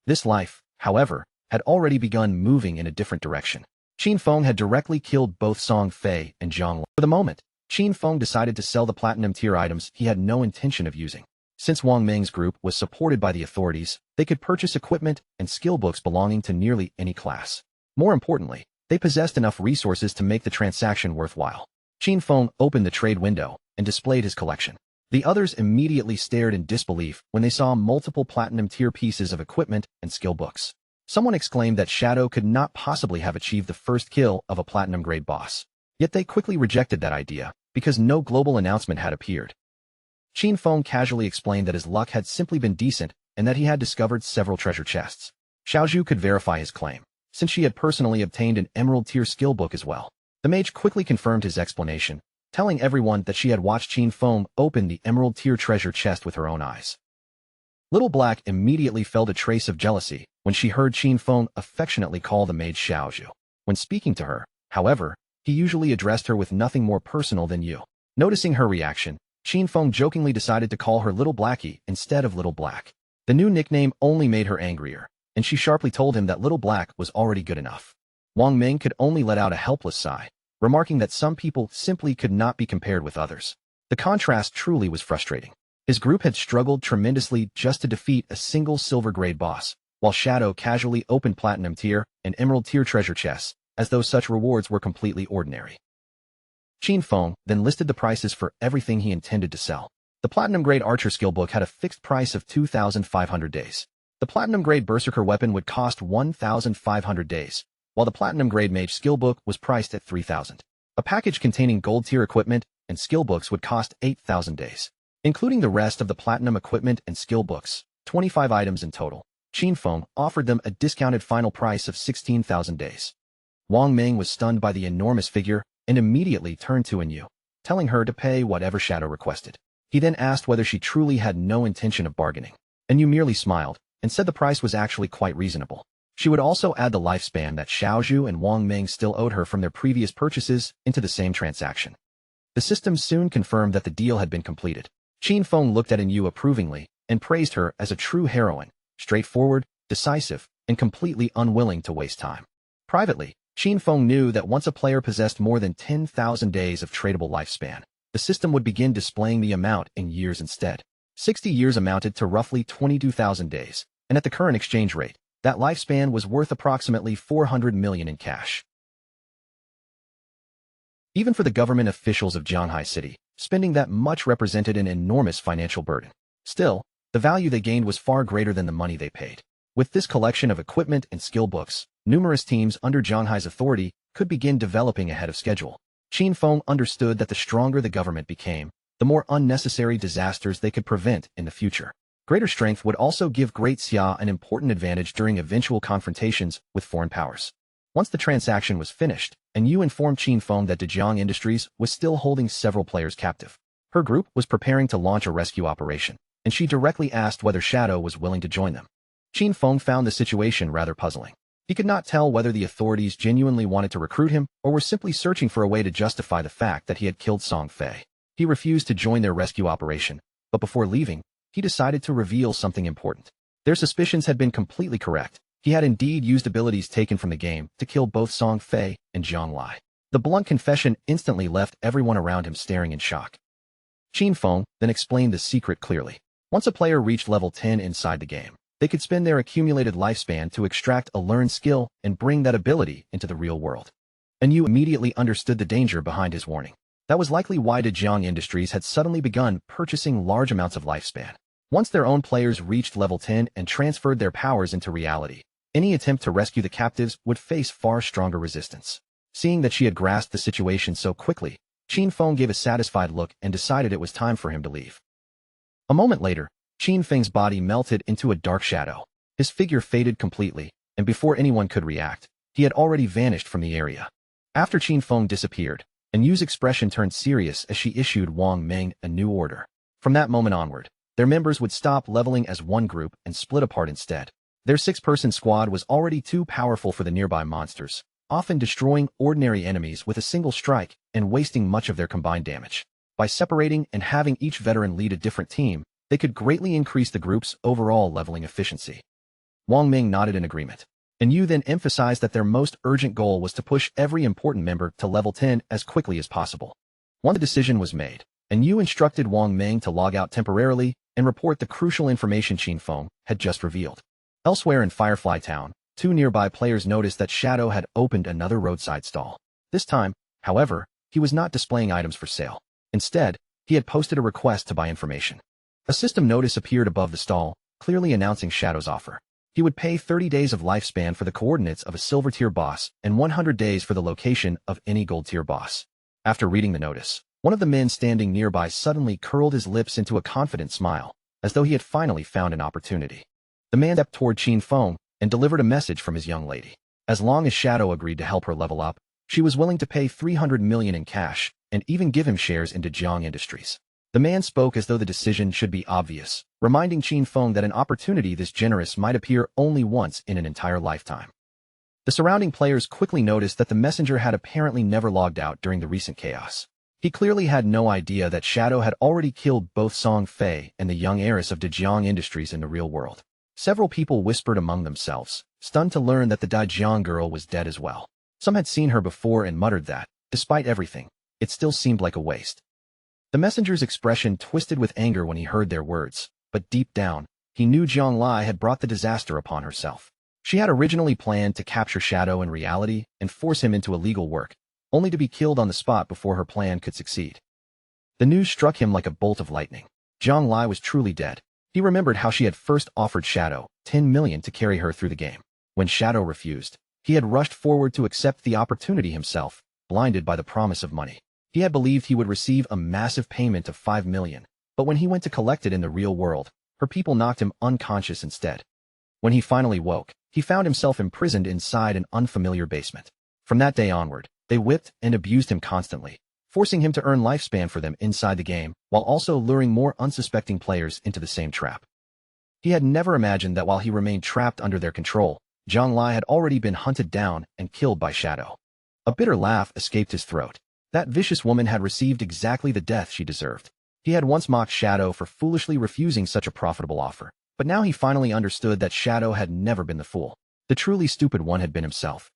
This life, however, had already begun moving in a different direction. Qinfeng had directly killed both Song Fei and Jiang Lai. For the moment, Qinfeng decided to sell the platinum tier items he had no intention of using. Since Wang Ming's group was supported by the authorities, they could purchase equipment and skill books belonging to nearly any class. More importantly, they possessed enough resources to make the transaction worthwhile. Qinfeng opened the trade window and displayed his collection. The others immediately stared in disbelief when they saw multiple platinum tier pieces of equipment and skill books. Someone exclaimed that Shadow could not possibly have achieved the first kill of a platinum-grade boss. Yet they quickly rejected that idea, because no global announcement had appeared. Qin Feng casually explained that his luck had simply been decent and that he had discovered several treasure chests. Xiaozhu could verify his claim, since she had personally obtained an emerald-tier skill book as well. The mage quickly confirmed his explanation, telling everyone that she had watched Qin Feng open the emerald-tier treasure chest with her own eyes. Little Black immediately felt a trace of jealousy when she heard Qin Feng affectionately call the mage Xiaozhu. When speaking to her, however, he usually addressed her with nothing more personal than you. Noticing her reaction, Qin Feng jokingly decided to call her Little Blackie instead of Little Black. The new nickname only made her angrier, and she sharply told him that Little Black was already good enough. Wang Ming could only let out a helpless sigh, remarking that some people simply could not be compared with others. The contrast truly was frustrating. His group had struggled tremendously just to defeat a single silver-grade boss, while Shadow casually opened platinum-tier and emerald-tier treasure chests, as though such rewards were completely ordinary. Qin Feng then listed the prices for everything he intended to sell. The platinum-grade archer skill book had a fixed price of 2,500 days. The platinum-grade berserker weapon would cost 1,500 days, while the platinum-grade mage skill book was priced at 3,000. A package containing gold-tier equipment and skill books would cost 8,000 days. Including the rest of the platinum equipment and skill books, 25 items in total, Qin Feng offered them a discounted final price of 16,000 days. Wang Ming was stunned by the enormous figure and immediately turned to Enyu, telling her to pay whatever Shadow requested. He then asked whether she truly had no intention of bargaining. Enyu merely smiled and said the price was actually quite reasonable. She would also add the lifespan that Xiaozhu and Wang Ming still owed her from their previous purchases into the same transaction. The system soon confirmed that the deal had been completed. Qin Feng looked at Enyu approvingly and praised her as a true heroine, straightforward, decisive, and completely unwilling to waste time. Privately, Qin Feng knew that once a player possessed more than 10,000 days of tradable lifespan, the system would begin displaying the amount in years instead. 60 years amounted to roughly 22,000 days, and at the current exchange rate, that lifespan was worth approximately 400 million in cash. Even for the government officials of Jianghai City, spending that much represented an enormous financial burden. Still, the value they gained was far greater than the money they paid. With this collection of equipment and skill books, numerous teams under Jianghai's authority could begin developing ahead of schedule. Qin Feng understood that the stronger the government became, the more unnecessary disasters they could prevent in the future. Greater strength would also give Great Xia an important advantage during eventual confrontations with foreign powers. Once the transaction was finished, Enyu informed Qin Feng that Dejiang Industries was still holding several players captive. Her group was preparing to launch a rescue operation, and she directly asked whether Shadow was willing to join them. Qin Feng found the situation rather puzzling. He could not tell whether the authorities genuinely wanted to recruit him or were simply searching for a way to justify the fact that he had killed Song Fei. He refused to join their rescue operation, but before leaving, he decided to reveal something important. Their suspicions had been completely correct. He had indeed used abilities taken from the game to kill both Song Fei and Zhang Lai. The blunt confession instantly left everyone around him staring in shock. Qin Feng then explained the secret clearly. Once a player reached level 10 inside the game, they could spend their accumulated lifespan to extract a learned skill and bring that ability into the real world. Enyu immediately understood the danger behind his warning. That was likely why Dejiang Industries had suddenly begun purchasing large amounts of lifespan. Once their own players reached level 10 and transferred their powers into reality, any attempt to rescue the captives would face far stronger resistance. Seeing that she had grasped the situation so quickly, Qin Feng gave a satisfied look and decided it was time for him to leave. A moment later, Qin Feng's body melted into a dark shadow. His figure faded completely, and before anyone could react, he had already vanished from the area. After Qin Feng disappeared, Enyu's expression turned serious as she issued Wang Ming a new order. From that moment onward, their members would stop leveling as one group and split apart instead. Their 6-person squad was already too powerful for the nearby monsters, often destroying ordinary enemies with a single strike and wasting much of their combined damage. By separating and having each veteran lead a different team, they could greatly increase the group's overall leveling efficiency. Wang Ming nodded in agreement. Enyu then emphasized that their most urgent goal was to push every important member to level 10 as quickly as possible. Once the decision was made, Enyu instructed Wang Ming to log out temporarily and report the crucial information Qin Feng had just revealed. Elsewhere in Firefly Town, 2 nearby players noticed that Shadow had opened another roadside stall. This time, however, he was not displaying items for sale. Instead, he had posted a request to buy information. A system notice appeared above the stall, clearly announcing Shadow's offer. He would pay 30 days of lifespan for the coordinates of a silver-tier boss and 100 days for the location of any gold-tier boss. After reading the notice, one of the men standing nearby suddenly curled his lips into a confident smile, as though he had finally found an opportunity. The man stepped toward Qin Feng and delivered a message from his young lady. As long as Shadow agreed to help her level up, she was willing to pay 300 million in cash and even give him shares into Jiang Industries. The man spoke as though the decision should be obvious, reminding Qin Feng that an opportunity this generous might appear only once in an entire lifetime. The surrounding players quickly noticed that the messenger had apparently never logged out during the recent chaos. He clearly had no idea that Shadow had already killed both Song Fei and the young heiress of Dajiang Industries in the real world. Several people whispered among themselves, stunned to learn that the Dajiang girl was dead as well. Some had seen her before and muttered that, despite everything, it still seemed like a waste. The messenger's expression twisted with anger when he heard their words, but deep down, he knew Jiang Lai had brought the disaster upon herself. She had originally planned to capture Shadow in reality and force him into illegal work, only to be killed on the spot before her plan could succeed. The news struck him like a bolt of lightning. Jiang Lai was truly dead. He remembered how she had first offered Shadow 10 million to carry her through the game. When Shadow refused, he had rushed forward to accept the opportunity himself, blinded by the promise of money. He had believed he would receive a massive payment of 5 million, but when he went to collect it in the real world, her people knocked him unconscious instead. When he finally woke, he found himself imprisoned inside an unfamiliar basement. From that day onward, they whipped and abused him constantly, forcing him to earn lifespan for them inside the game, while also luring more unsuspecting players into the same trap. He had never imagined that while he remained trapped under their control, Jiang Lai had already been hunted down and killed by Shadow. A bitter laugh escaped his throat. That vicious woman had received exactly the death she deserved. He had once mocked Shadow for foolishly refusing such a profitable offer, but now he finally understood that Shadow had never been the fool. The truly stupid one had been himself.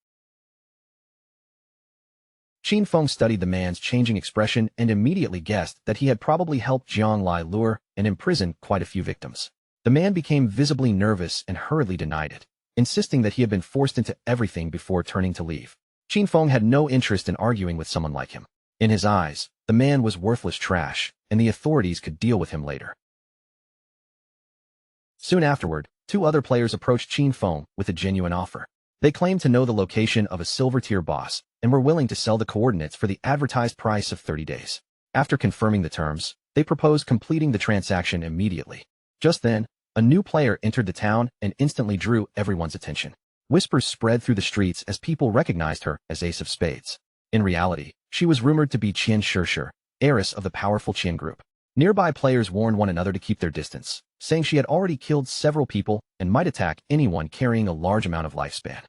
Qin Feng studied the man's changing expression and immediately guessed that he had probably helped Jiang Lai lure and imprison quite a few victims. The man became visibly nervous and hurriedly denied it, insisting that he had been forced into everything before turning to leave. Qin Feng had no interest in arguing with someone like him. In his eyes, the man was worthless trash, and the authorities could deal with him later. Soon afterward, 2 other players approached Qin Feng with a genuine offer. They claimed to know the location of a silver-tier boss and were willing to sell the coordinates for the advertised price of 30 days. After confirming the terms, they proposed completing the transaction immediately. Just then, a new player entered the town and instantly drew everyone's attention. Whispers spread through the streets as people recognized her as Ace of Spades. In reality, she was rumored to be Qian Shishir, heiress of the powerful Qian group. Nearby players warned one another to keep their distance, saying she had already killed several people and might attack anyone carrying a large amount of lifespan.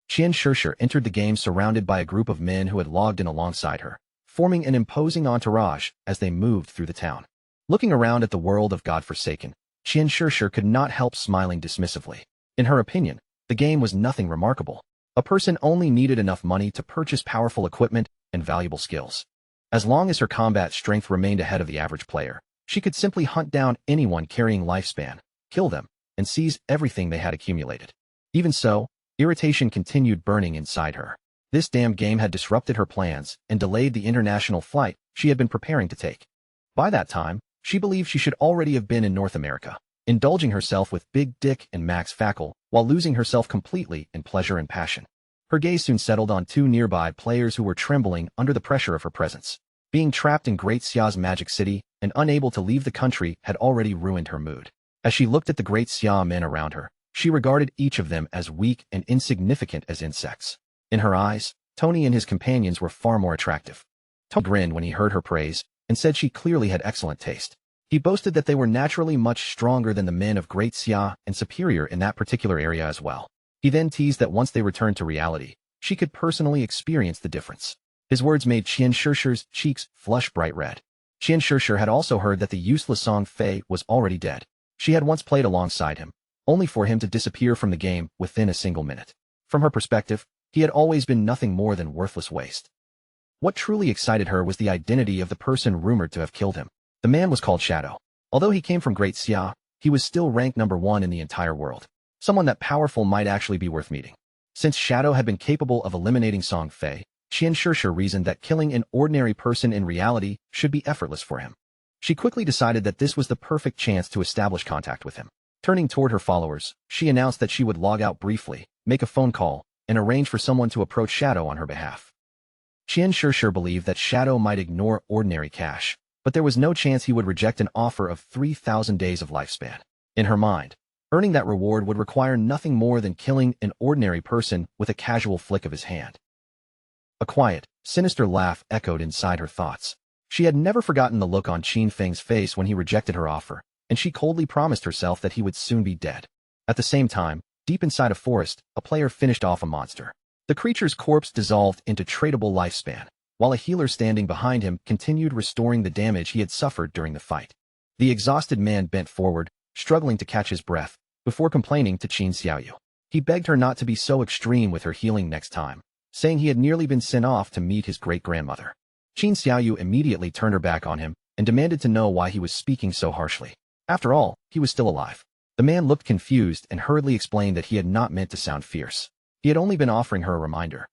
Qian Shishir entered the game surrounded by a group of men who had logged in alongside her, forming an imposing entourage as they moved through the town. Looking around at the world of God-forsaken, Qian Shishir could not help smiling dismissively. In her opinion, the game was nothing remarkable. A person only needed enough money to purchase powerful equipment and valuable skills. As long as her combat strength remained ahead of the average player, she could simply hunt down anyone carrying lifespan, kill them, and seize everything they had accumulated. Even so, irritation continued burning inside her. This damn game had disrupted her plans and delayed the international flight she had been preparing to take. By that time, she believed she should already have been in North America, indulging herself with Big Dick and Max Fackel while losing herself completely in pleasure and passion. Her gaze soon settled on 2 nearby players who were trembling under the pressure of her presence. Being trapped in Great Xia's magic city and unable to leave the country had already ruined her mood. As she looked at the Great Xia men around her, she regarded each of them as weak and insignificant as insects. In her eyes, Tony and his companions were far more attractive. Tony grinned when he heard her praise and said she clearly had excellent taste. He boasted that they were naturally much stronger than the men of Great Xia and superior in that particular area as well. He then teased that once they returned to reality, she could personally experience the difference. His words made Qian Shishir's cheeks flush bright red. Qian Shishir had also heard that the useless Song Fei was already dead. She had once played alongside him, only for him to disappear from the game within a single minute. From her perspective, he had always been nothing more than worthless waste. What truly excited her was the identity of the person rumored to have killed him. The man was called Shadow. Although he came from Great Xia, he was still ranked number 1 in the entire world. Someone that powerful might actually be worth meeting. Since Shadow had been capable of eliminating Song Fei, Qian Shishir reasoned that killing an ordinary person in reality should be effortless for him. She quickly decided that this was the perfect chance to establish contact with him. Turning toward her followers, she announced that she would log out briefly, make a phone call, and arrange for someone to approach Shadow on her behalf. Qian sure believed that Shadow might ignore ordinary cash, but there was no chance he would reject an offer of 3,000 days of lifespan. In her mind, earning that reward would require nothing more than killing an ordinary person with a casual flick of his hand. A quiet, sinister laugh echoed inside her thoughts. She had never forgotten the look on Qin Feng's face when he rejected her offer, and she coldly promised herself that he would soon be dead. At the same time, deep inside a forest, a player finished off a monster. The creature's corpse dissolved into tradable lifespan, while a healer standing behind him continued restoring the damage he had suffered during the fight. The exhausted man bent forward, struggling to catch his breath, before complaining to Qin Xiaoyu. He begged her not to be so extreme with her healing next time, saying he had nearly been sent off to meet his great-grandmother. Qin Xiaoyu immediately turned her back on him and demanded to know why he was speaking so harshly. After all, he was still alive. The man looked confused and hurriedly explained that he had not meant to sound fierce. He had only been offering her a reminder.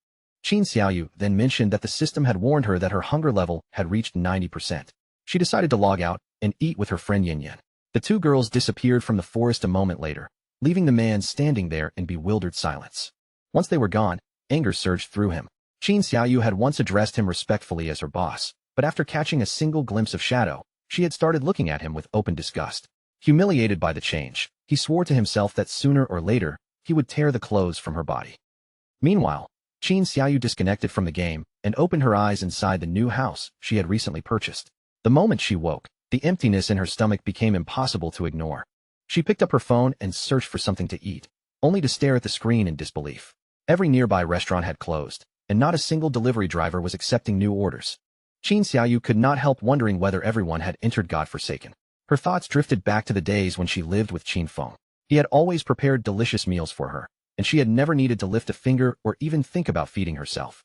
Qin Xiaoyu then mentioned that the system had warned her that her hunger level had reached 90%. She decided to log out and eat with her friend Yin Yan. The two girls disappeared from the forest a moment later, leaving the man standing there in bewildered silence. Once they were gone, anger surged through him. Qin Xiaoyu had once addressed him respectfully as her boss, but after catching a single glimpse of Shadow, she had started looking at him with open disgust. Humiliated by the change, he swore to himself that sooner or later, he would tear the clothes from her body. Meanwhile, Qin Xiaoyu disconnected from the game and opened her eyes inside the new house she had recently purchased. The moment she woke, the emptiness in her stomach became impossible to ignore. She picked up her phone and searched for something to eat, only to stare at the screen in disbelief. Every nearby restaurant had closed, and not a single delivery driver was accepting new orders. Qin Xiaoyu could not help wondering whether everyone had entered godforsaken. Her thoughts drifted back to the days when she lived with Qin Feng. He had always prepared delicious meals for her, and she had never needed to lift a finger or even think about feeding herself.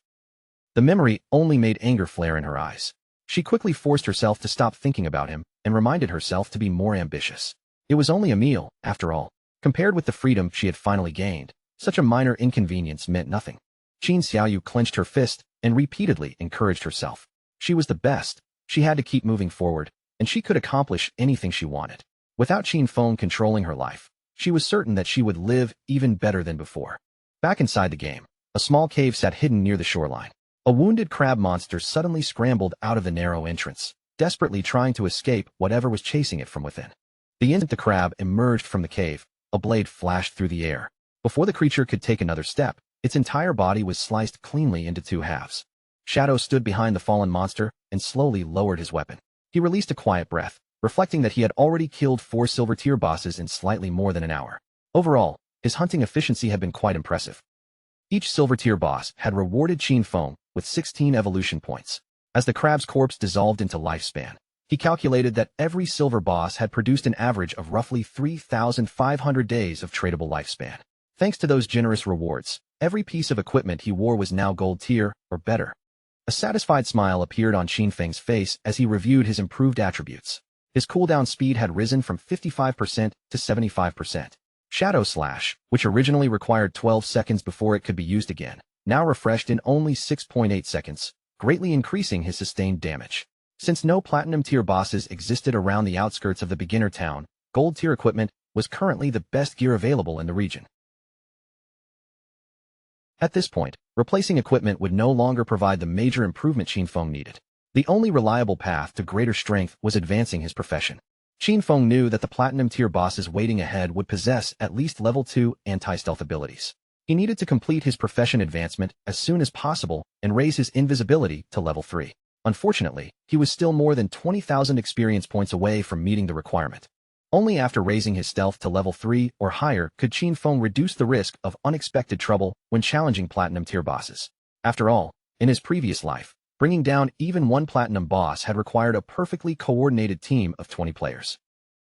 The memory only made anger flare in her eyes. She quickly forced herself to stop thinking about him and reminded herself to be more ambitious. It was only a meal, after all. Compared with the freedom she had finally gained, such a minor inconvenience meant nothing. Qin Xiaoyu clenched her fist and repeatedly encouraged herself. She was the best, she had to keep moving forward, and she could accomplish anything she wanted. Without Qin Feng controlling her life, she was certain that she would live even better than before. Back inside the game, a small cave sat hidden near the shoreline. A wounded crab monster suddenly scrambled out of the narrow entrance, desperately trying to escape whatever was chasing it from within. The instant the crab emerged from the cave, a blade flashed through the air. Before the creature could take another step, its entire body was sliced cleanly into two halves. Shadow stood behind the fallen monster and slowly lowered his weapon. He released a quiet breath, reflecting that he had already killed 4 silver tier bosses in slightly more than an hour. Overall, his hunting efficiency had been quite impressive. Each silver tier boss had rewarded Qin Feng with 16 evolution points. As the crab's corpse dissolved into lifespan, he calculated that every silver boss had produced an average of roughly 3,500 days of tradable lifespan. Thanks to those generous rewards, every piece of equipment he wore was now gold tier or better. A satisfied smile appeared on Qin Feng's face as he reviewed his improved attributes. His cooldown speed had risen from 55% to 75%. Shadow Slash, which originally required 12 seconds before it could be used again, now refreshed in only 6.8 seconds, greatly increasing his sustained damage. Since no platinum tier bosses existed around the outskirts of the beginner town, gold tier equipment was currently the best gear available in the region. At this point, replacing equipment would no longer provide the major improvement Qin Feng needed. The only reliable path to greater strength was advancing his profession. Qin Feng knew that the platinum tier bosses waiting ahead would possess at least level 2 anti-stealth abilities. He needed to complete his profession advancement as soon as possible and raise his invisibility to level 3. Unfortunately, he was still more than 20,000 experience points away from meeting the requirement. Only after raising his stealth to level 3 or higher could Qin Feng reduce the risk of unexpected trouble when challenging platinum tier bosses. After all, in his previous life, bringing down even one platinum boss had required a perfectly coordinated team of 20 players.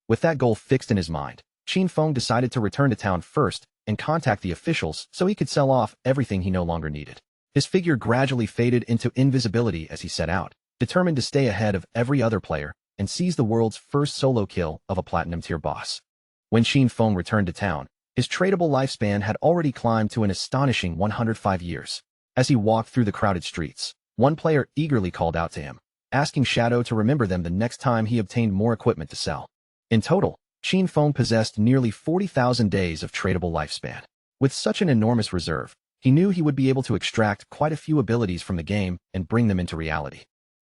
With that goal fixed in his mind, Qin Feng decided to return to town first and contact the officials so he could sell off everything he no longer needed. His figure gradually faded into invisibility as he set out, determined to stay ahead of every other player and seize the world's first solo kill of a platinum tier boss. When Qin Feng returned to town, his tradable lifespan had already climbed to an astonishing 105 years. As he walked through the crowded streets, one player eagerly called out to him, asking Shadow to remember them the next time he obtained more equipment to sell. In total, Qin Feng possessed nearly 40,000 days of tradable lifespan. With such an enormous reserve, he knew he would be able to extract quite a few abilities from the game and bring them into reality.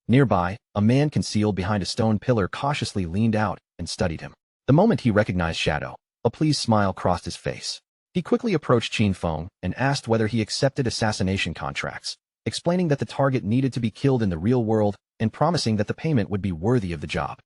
Nearby, a man concealed behind a stone pillar cautiously leaned out and studied him. The moment he recognized Shadow, a pleased smile crossed his face. He quickly approached Qin Feng and asked whether he accepted assassination contracts, explaining that the target needed to be killed in the real world and promising that the payment would be worthy of the job.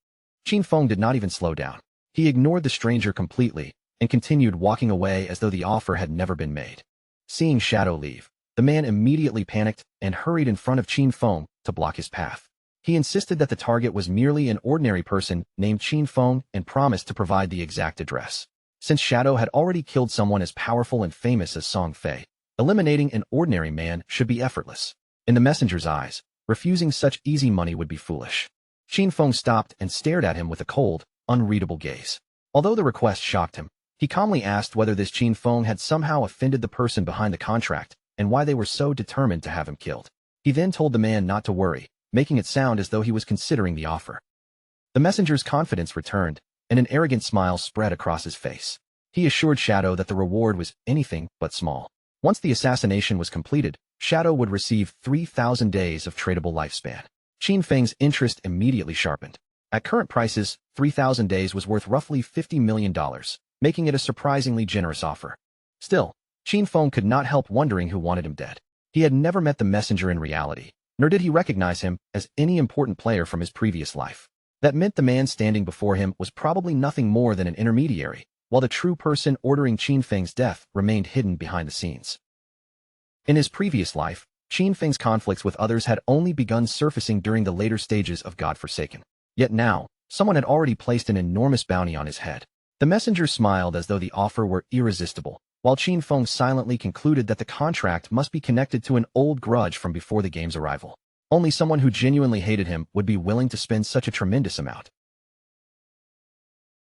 Qin Feng did not even slow down. He ignored the stranger completely and continued walking away as though the offer had never been made. Seeing Shadow leave, the man immediately panicked and hurried in front of Qin Feng to block his path. He insisted that the target was merely an ordinary person named Qin Feng and promised to provide the exact address. Since Shadow had already killed someone as powerful and famous as Song Fei, eliminating an ordinary man should be effortless. In the messenger's eyes, refusing such easy money would be foolish. Qin Feng stopped and stared at him with a cold, unreadable gaze. Although the request shocked him, he calmly asked whether this Qin Feng had somehow offended the person behind the contract and why they were so determined to have him killed. He then told the man not to worry, making it sound as though he was considering the offer. The messenger's confidence returned, and an arrogant smile spread across his face. He assured Shadow that the reward was anything but small. Once the assassination was completed, Shadow would receive 3,000 days of tradable lifespan. Qin Feng's interest immediately sharpened. At current prices, 3,000 days was worth roughly $50 million, making it a surprisingly generous offer. Still, Qin Feng could not help wondering who wanted him dead. He had never met the messenger in reality, nor did he recognize him as any important player from his previous life. That meant the man standing before him was probably nothing more than an intermediary, while the true person ordering Qin Feng's death remained hidden behind the scenes. In his previous life, Qin Feng's conflicts with others had only begun surfacing during the later stages of God-Forsaken. Yet now, someone had already placed an enormous bounty on his head. The messenger smiled as though the offer were irresistible, while Qin Feng silently concluded that the contract must be connected to an old grudge from before the game's arrival. Only someone who genuinely hated him would be willing to spend such a tremendous amount.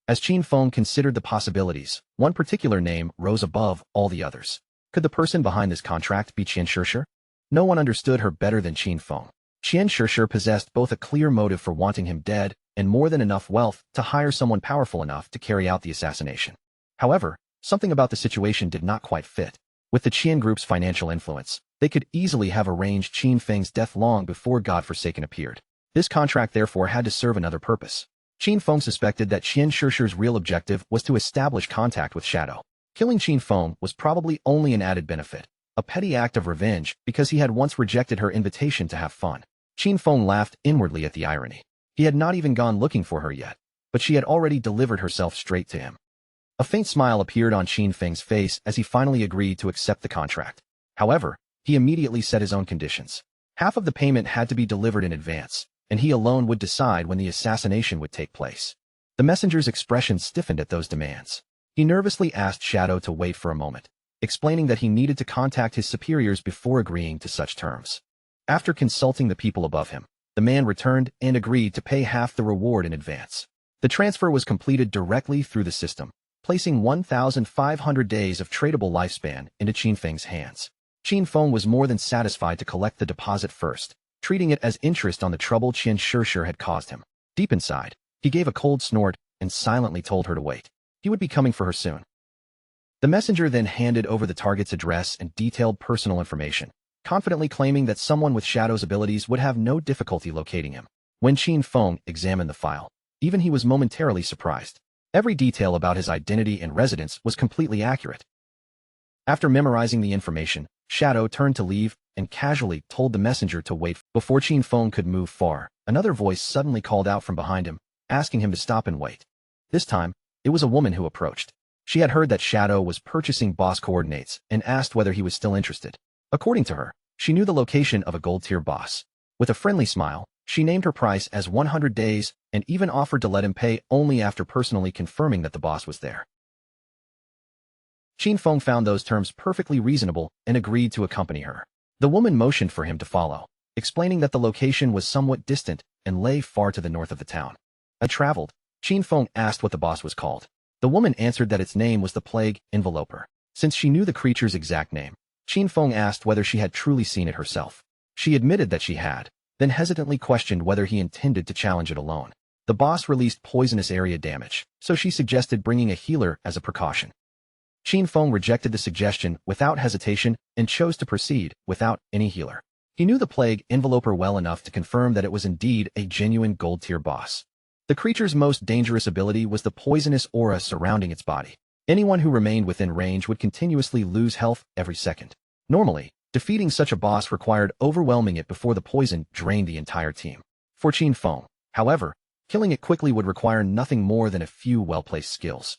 As Qin Feng considered the possibilities, one particular name rose above all the others. Could the person behind this contract be Qian Shishir? No one understood her better than Qin Feng. Qian Shishir possessed both a clear motive for wanting him dead and more than enough wealth to hire someone powerful enough to carry out the assassination. However, something about the situation did not quite fit. With the Qian group's financial influence, they could easily have arranged Qin Feng's death long before God-Forsaken appeared. This contract therefore had to serve another purpose. Qin Feng suspected that Qian Shishir's real objective was to establish contact with Shadow. Killing Qin Feng was probably only an added benefit, a petty act of revenge because he had once rejected her invitation to have fun. Qin Feng laughed inwardly at the irony. He had not even gone looking for her yet, but she had already delivered herself straight to him. A faint smile appeared on Qin Feng's face as he finally agreed to accept the contract. However, he immediately set his own conditions. Half of the payment had to be delivered in advance, and he alone would decide when the assassination would take place. The messenger's expression stiffened at those demands. He nervously asked Shadow to wait for a moment, explaining that he needed to contact his superiors before agreeing to such terms. After consulting the people above him, the man returned and agreed to pay half the reward in advance. The transfer was completed directly through the system, placing 1,500 days of tradable lifespan into Qin Feng's hands. Qin Feng was more than satisfied to collect the deposit first, treating it as interest on the trouble Qian Shishir had caused him. Deep inside, he gave a cold snort and silently told her to wait. He would be coming for her soon. The messenger then handed over the target's address and detailed personal information, confidently claiming that someone with Shadow's abilities would have no difficulty locating him. When Qin Feng examined the file, even he was momentarily surprised. Every detail about his identity and residence was completely accurate. After memorizing the information, Shadow turned to leave and casually told the messenger to wait. Before Qin Feng could move far, another voice suddenly called out from behind him, asking him to stop and wait. This time, it was a woman who approached. She had heard that Shadow was purchasing boss coordinates and asked whether he was still interested. According to her, she knew the location of a gold-tier boss. With a friendly smile, she named her price as 100 days and even offered to let him pay only after personally confirming that the boss was there. Qin Feng found those terms perfectly reasonable and agreed to accompany her. The woman motioned for him to follow, explaining that the location was somewhat distant and lay far to the north of the town. As traveled, Qin Feng asked what the boss was called. The woman answered that its name was the Plague Enveloper. Since she knew the creature's exact name, Qin Feng asked whether she had truly seen it herself. She admitted that she had, then hesitantly questioned whether he intended to challenge it alone. The boss released poisonous area damage, so she suggested bringing a healer as a precaution. Qin Feng rejected the suggestion without hesitation and chose to proceed without any healer. He knew the plague enveloper well enough to confirm that it was indeed a genuine gold-tier boss. The creature's most dangerous ability was the poisonous aura surrounding its body. Anyone who remained within range would continuously lose health every second. Normally, defeating such a boss required overwhelming it before the poison drained the entire team. For Qin Feng, however, killing it quickly would require nothing more than a few well-placed skills.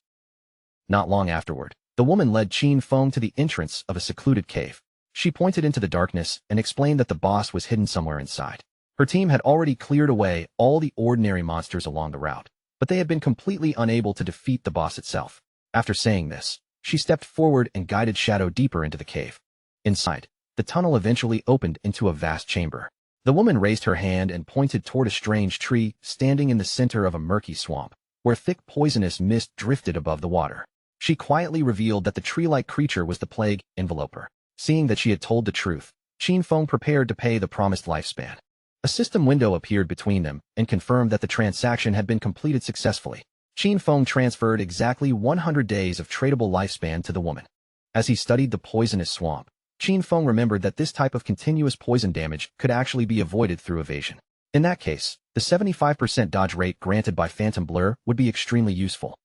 Not long afterward, the woman led Qin Feng to the entrance of a secluded cave. She pointed into the darkness and explained that the boss was hidden somewhere inside. Her team had already cleared away all the ordinary monsters along the route, but they had been completely unable to defeat the boss itself. After saying this, she stepped forward and guided Shadow deeper into the cave. Inside, the tunnel eventually opened into a vast chamber. The woman raised her hand and pointed toward a strange tree standing in the center of a murky swamp, where thick poisonous mist drifted above the water. She quietly revealed that the tree-like creature was the plague enveloper. Seeing that she had told the truth, Qin Feng prepared to pay the promised lifespan. A system window appeared between them and confirmed that the transaction had been completed successfully. Qin Feng transferred exactly 100 days of tradable lifespan to the woman. As he studied the poisonous swamp, Qin Feng remembered that this type of continuous poison damage could actually be avoided through evasion. In that case, the 75% dodge rate granted by Phantom Blur would be extremely useful.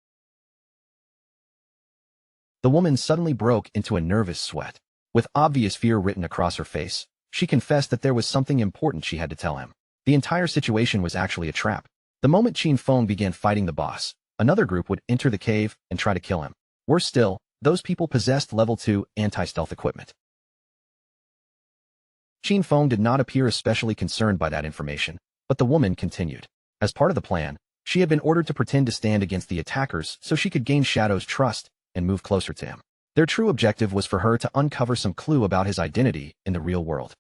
The woman suddenly broke into a nervous sweat. With obvious fear written across her face, she confessed that there was something important she had to tell him. The entire situation was actually a trap. The moment Qin Feng began fighting the boss, another group would enter the cave and try to kill him. Worse still, those people possessed level 2 anti-stealth equipment. Qin Feng did not appear especially concerned by that information, but the woman continued. As part of the plan, she had been ordered to pretend to stand against the attackers so she could gain Shadow's trust and move closer to him. Their true objective was for her to uncover some clue about his identity in the real world.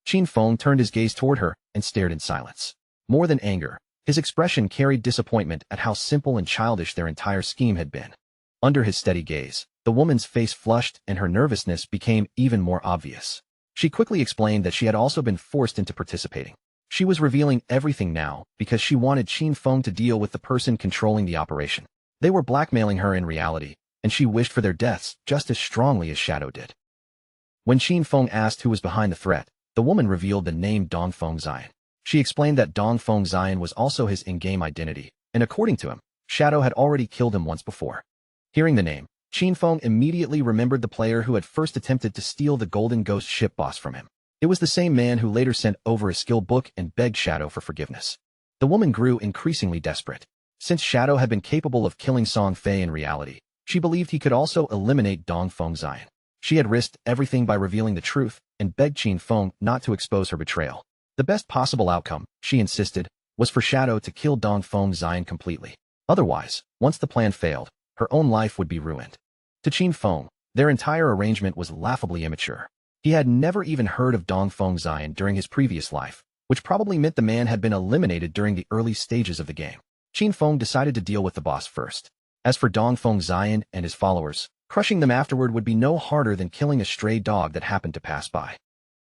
Qin Feng turned his gaze toward her and stared in silence. More than anger, his expression carried disappointment at how simple and childish their entire scheme had been. Under his steady gaze, the woman's face flushed and her nervousness became even more obvious. She quickly explained that she had also been forced into participating. She was revealing everything now because she wanted Qin Feng to deal with the person controlling the operation. They were blackmailing her in reality, and she wished for their deaths just as strongly as Shadow did. When Qin Feng asked who was behind the threat, the woman revealed the name Dongfeng Xian. She explained that Dongfeng Xian was also his in-game identity, and according to him, Shadow had already killed him once before. Hearing the name, Qin Feng immediately remembered the player who had first attempted to steal the Golden Ghost ship boss from him. It was the same man who later sent over a skill book and begged Shadow for forgiveness. The woman grew increasingly desperate. Since Shadow had been capable of killing Song Fei in reality, she believed he could also eliminate Dongfeng Xian. She had risked everything by revealing the truth and begged Qin Feng not to expose her betrayal. The best possible outcome, she insisted, was for Shadow to kill Dongfeng Xian completely. Otherwise, once the plan failed, her own life would be ruined. To Qin Feng, their entire arrangement was laughably immature. He had never even heard of Dongfeng Xian during his previous life, which probably meant the man had been eliminated during the early stages of the game. Qin Feng decided to deal with the boss first. As for Dongfeng Xian and his followers, crushing them afterward would be no harder than killing a stray dog that happened to pass by.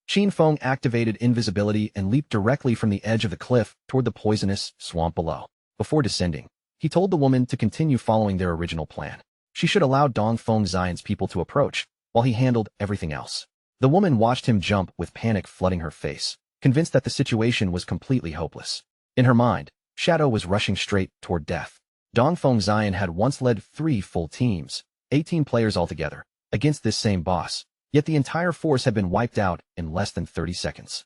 Qin Feng activated invisibility and leaped directly from the edge of the cliff toward the poisonous swamp below. Before descending, he told the woman to continue following their original plan. She should allow Dongfeng Xian's people to approach, while he handled everything else. The woman watched him jump with panic flooding her face, convinced that the situation was completely hopeless. In her mind, Shadow was rushing straight toward death. Dongfeng Xian had once led 3 full teams, 18 players altogether, against this same boss, yet the entire force had been wiped out in less than 30 seconds.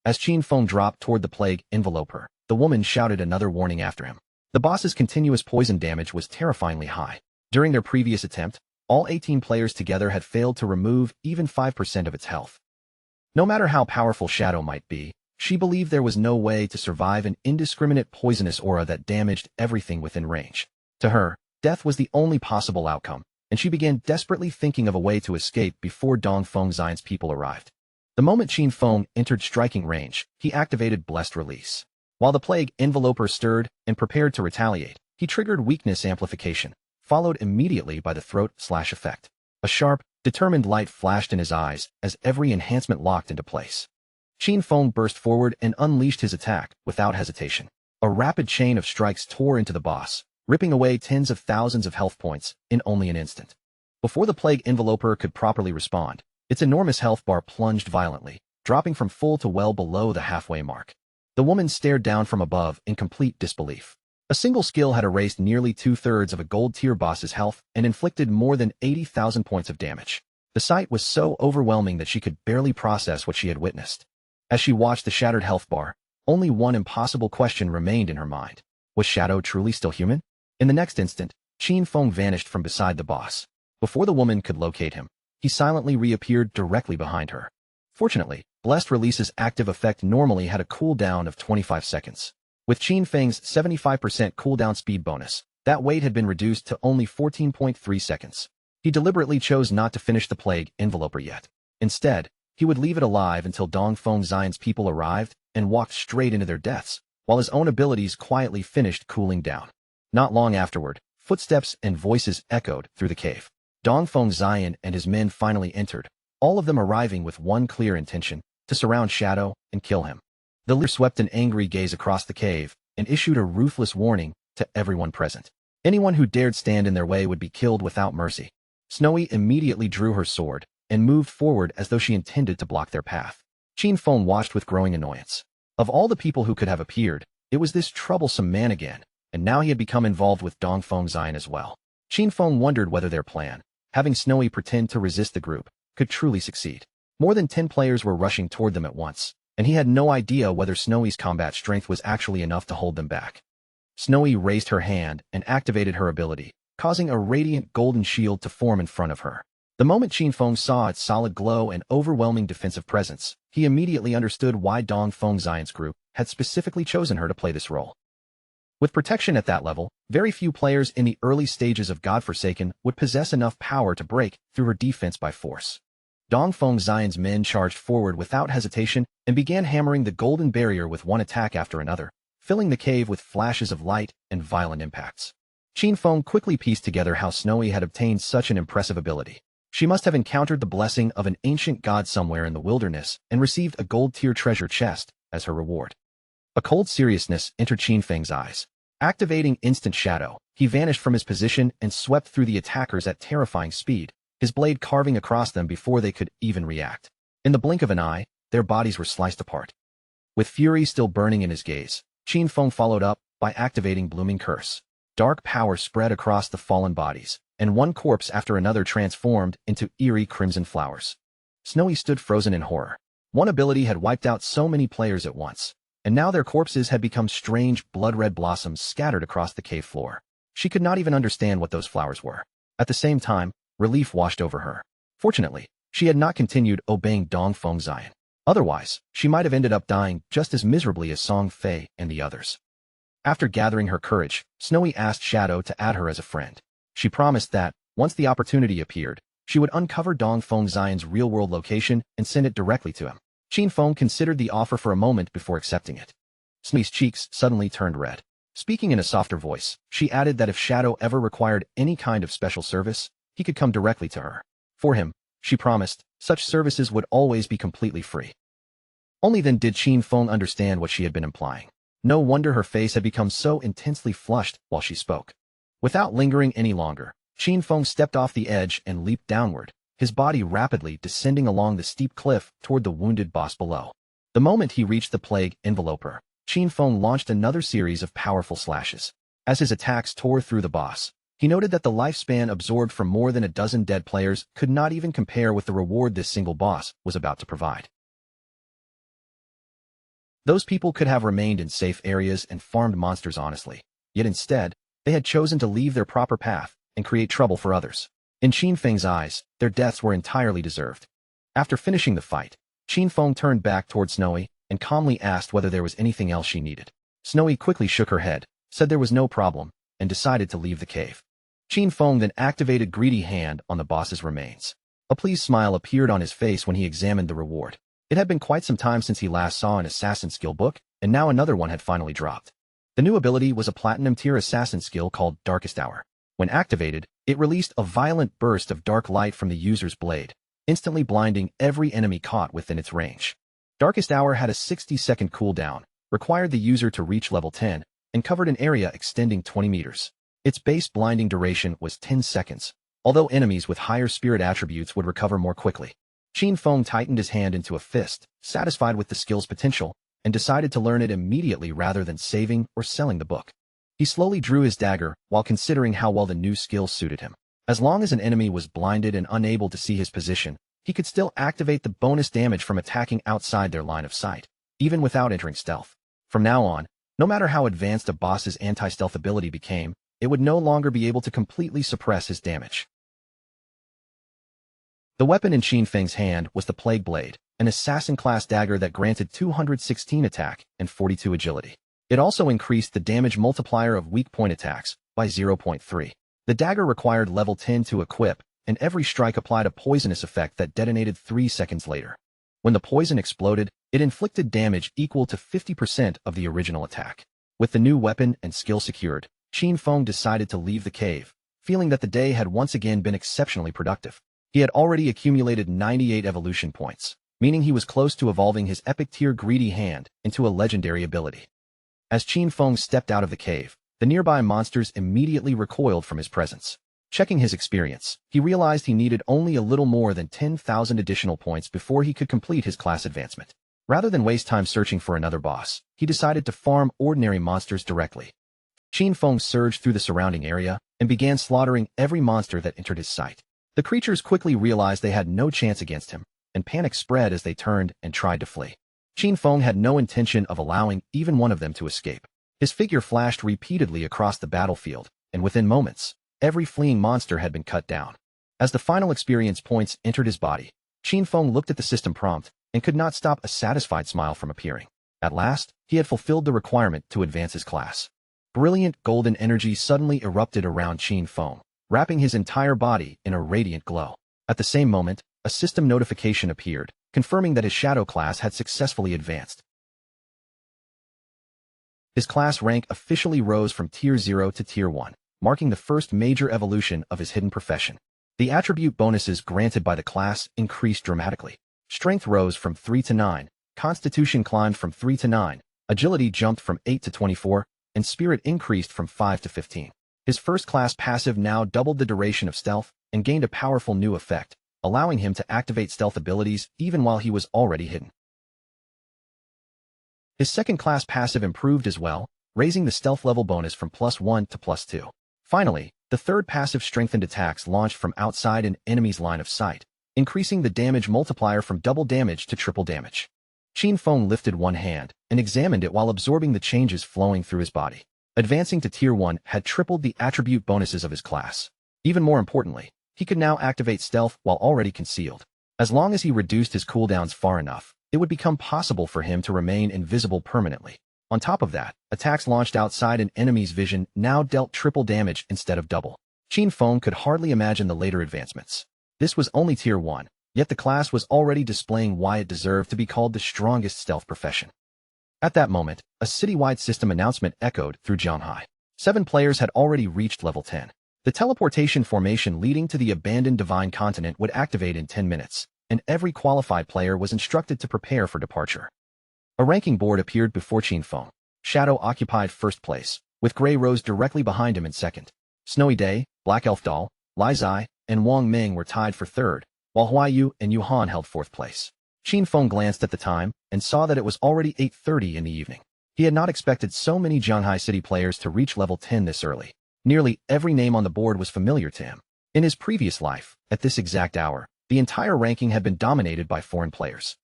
As Qin Feng dropped toward the plague enveloper, the woman shouted another warning after him. The boss's continuous poison damage was terrifyingly high. During their previous attempt, all 18 players together had failed to remove even 5% of its health. No matter how powerful Shadow might be, she believed there was no way to survive an indiscriminate poisonous aura that damaged everything within range. To her, death was the only possible outcome, and she began desperately thinking of a way to escape before Dongfeng Xian's people arrived. The moment Qin Feng entered striking range, he activated Blessed Release. While the plague enveloper stirred and prepared to retaliate, he triggered Weakness Amplification, followed immediately by the Throat Slash effect. A sharp, determined light flashed in his eyes as every enhancement locked into place. Qin Feng burst forward and unleashed his attack without hesitation. A rapid chain of strikes tore into the boss, ripping away tens of thousands of health points in only an instant. Before the plague enveloper could properly respond, its enormous health bar plunged violently, dropping from full to well below the halfway mark. The woman stared down from above in complete disbelief. A single skill had erased nearly 2/3 of a gold-tier boss's health and inflicted more than 80,000 points of damage. The sight was so overwhelming that she could barely process what she had witnessed. As she watched the shattered health bar, only one impossible question remained in her mind. Was Shadow truly still human? In the next instant, Qin Feng vanished from beside the boss. Before the woman could locate him, he silently reappeared directly behind her. Fortunately, Blessed Release's active effect normally had a cooldown of 25 seconds. With Qin Feng's 75% cooldown speed bonus, that wait had been reduced to only 14.3 seconds. He deliberately chose not to finish the plague enveloper yet. Instead, he would leave it alive until Dongfeng Xian's people arrived and walked straight into their deaths, while his own abilities quietly finished cooling down. Not long afterward, footsteps and voices echoed through the cave. Dongfeng Xian and his men finally entered, all of them arriving with one clear intention: to surround Shadow and kill him. The leader swept an angry gaze across the cave and issued a ruthless warning to everyone present. Anyone who dared stand in their way would be killed without mercy. Snowy immediately drew her sword and moved forward as though she intended to block their path. Qin Feng watched with growing annoyance. Of all the people who could have appeared, it was this troublesome man again, and now he had become involved with Dongfeng Xian as well. Qin Feng wondered whether their plan, having Snowy pretend to resist the group, could truly succeed. More than 10 players were rushing toward them at once, and he had no idea whether Snowy's combat strength was actually enough to hold them back. Snowy raised her hand and activated her ability, causing a radiant golden shield to form in front of her. The moment Qin Feng saw its solid glow and overwhelming defensive presence, he immediately understood why Dongfeng Xian's group had specifically chosen her to play this role. With protection at that level, very few players in the early stages of Godforsaken would possess enough power to break through her defense by force. Dongfeng Xian's men charged forward without hesitation and began hammering the golden barrier with one attack after another, filling the cave with flashes of light and violent impacts. Qin Feng quickly pieced together how Snowy had obtained such an impressive ability. She must have encountered the blessing of an ancient god somewhere in the wilderness and received a gold-tier treasure chest as her reward. A cold seriousness entered Qin Feng's eyes. Activating Instant Shadow, he vanished from his position and swept through the attackers at terrifying speed, his blade carving across them before they could even react. In the blink of an eye, their bodies were sliced apart. With fury still burning in his gaze, Qin Feng followed up by activating Blooming Curse. Dark power spread across the fallen bodies, and one corpse after another transformed into eerie crimson flowers. Snowy stood frozen in horror. One ability had wiped out so many players at once, and now their corpses had become strange blood-red blossoms scattered across the cave floor. She could not even understand what those flowers were. At the same time, relief washed over her. Fortunately, she had not continued obeying Dongfeng Xian. Otherwise, she might have ended up dying just as miserably as Song Fei and the others. After gathering her courage, Snowy asked Shadow to add her as a friend. She promised that, once the opportunity appeared, she would uncover Dongfeng Xian's real-world location and send it directly to him. Qin Feng considered the offer for a moment before accepting it. Snowy's cheeks suddenly turned red. Speaking in a softer voice, she added that if Shadow ever required any kind of special service, he could come directly to her. For him, she promised, such services would always be completely free. Only then did Qin Feng understand what she had been implying. No wonder her face had become so intensely flushed while she spoke. Without lingering any longer, Qin Feng stepped off the edge and leaped downward, his body rapidly descending along the steep cliff toward the wounded boss below. The moment he reached the plague enveloper, Qin Feng launched another series of powerful slashes. As his attacks tore through the boss, he noted that the lifespan absorbed from more than a dozen dead players could not even compare with the reward this single boss was about to provide. Those people could have remained in safe areas and farmed monsters honestly, yet instead, they had chosen to leave their proper path and create trouble for others. In Qin Feng's eyes, their deaths were entirely deserved. After finishing the fight, Qin Feng turned back toward Snowy and calmly asked whether there was anything else she needed. Snowy quickly shook her head, said there was no problem, and decided to leave the cave. Qin Feng then activated Greedy Hand on the boss's remains. A pleased smile appeared on his face when he examined the reward. It had been quite some time since he last saw an assassin skill book, and now another one had finally dropped. The new ability was a platinum-tier assassin skill called Darkest Hour. When activated, it released a violent burst of dark light from the user's blade, instantly blinding every enemy caught within its range. Darkest Hour had a 60-second cooldown, required the user to reach level 10, and covered an area extending 20 meters. Its base blinding duration was 10 seconds, although enemies with higher spirit attributes would recover more quickly. Qin Feng tightened his hand into a fist, satisfied with the skill's potential, and decided to learn it immediately rather than saving or selling the book. He slowly drew his dagger while considering how well the new skill suited him. As long as an enemy was blinded and unable to see his position, he could still activate the bonus damage from attacking outside their line of sight, even without entering stealth. From now on, no matter how advanced a boss's anti-stealth ability became, it would no longer be able to completely suppress his damage. The weapon in Qin Feng's hand was the Plague Blade, an assassin-class dagger that granted 216 attack and 42 agility. It also increased the damage multiplier of weak point attacks by 0.3. The dagger required level 10 to equip, and every strike applied a poisonous effect that detonated 3 seconds later. When the poison exploded, it inflicted damage equal to 50% of the original attack. With the new weapon and skill secured, Qin Feng decided to leave the cave, feeling that the day had once again been exceptionally productive. He had already accumulated 98 evolution points, meaning he was close to evolving his epic tier Greedy Hand into a legendary ability. As Qin Feng stepped out of the cave, the nearby monsters immediately recoiled from his presence. Checking his experience, he realized he needed only a little more than 10,000 additional points before he could complete his class advancement. Rather than waste time searching for another boss, he decided to farm ordinary monsters directly. Qin Feng surged through the surrounding area and began slaughtering every monster that entered his sight. The creatures quickly realized they had no chance against him, and panic spread as they turned and tried to flee. Qin Feng had no intention of allowing even one of them to escape. His figure flashed repeatedly across the battlefield, and within moments, every fleeing monster had been cut down. As the final experience points entered his body, Qin Feng looked at the system prompt and could not stop a satisfied smile from appearing. At last, he had fulfilled the requirement to advance his class. Brilliant golden energy suddenly erupted around Qin Feng, wrapping his entire body in a radiant glow. At the same moment, a system notification appeared, confirming that his shadow class had successfully advanced. His class rank officially rose from Tier 0 to Tier 1, marking the first major evolution of his hidden profession. The attribute bonuses granted by the class increased dramatically. Strength rose from 3 to 9, Constitution climbed from 3 to 9, Agility jumped from 8 to 24, and Spirit increased from 5 to 15. His first class passive now doubled the duration of stealth and gained a powerful new effect, allowing him to activate stealth abilities even while he was already hidden. His second class passive improved as well, raising the stealth level bonus from +1 to +2. Finally, the third passive strengthened attacks launched from outside an enemy's line of sight, increasing the damage multiplier from double damage to triple damage. Qin Feng lifted one hand and examined it while absorbing the changes flowing through his body. Advancing to Tier 1 had tripled the attribute bonuses of his class. Even more importantly, he could now activate stealth while already concealed. As long as he reduced his cooldowns far enough, it would become possible for him to remain invisible permanently. On top of that, attacks launched outside an enemy's vision now dealt triple damage instead of double. Qin Feng could hardly imagine the later advancements. This was only Tier 1, yet the class was already displaying why it deserved to be called the strongest stealth profession. At that moment, a citywide system announcement echoed through Zhanghai. 7 players had already reached level 10. The teleportation formation leading to the abandoned Divine Continent would activate in 10 minutes, and every qualified player was instructed to prepare for departure. A ranking board appeared before Qin Feng. Shadow occupied first place, with Gray Rose directly behind him in second. Snowy Day, Black Elf Doll, Lai Zai, and Wang Ming were tied for third, while Huayu and Yuhan held fourth place. Qin Feng glanced at the time and saw that it was already 8:30 in the evening. He had not expected so many Zhanghai City players to reach level 10 this early. Nearly every name on the board was familiar to him. In his previous life, at this exact hour, the entire ranking had been dominated by foreign players.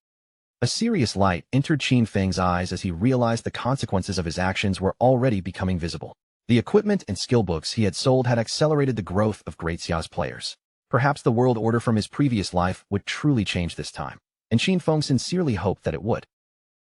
A serious light entered Qin Feng's eyes as he realized the consequences of his actions were already becoming visible. The equipment and skill books he had sold had accelerated the growth of Great Xia's players. Perhaps the world order from his previous life would truly change this time, and Qin Feng sincerely hoped that it would.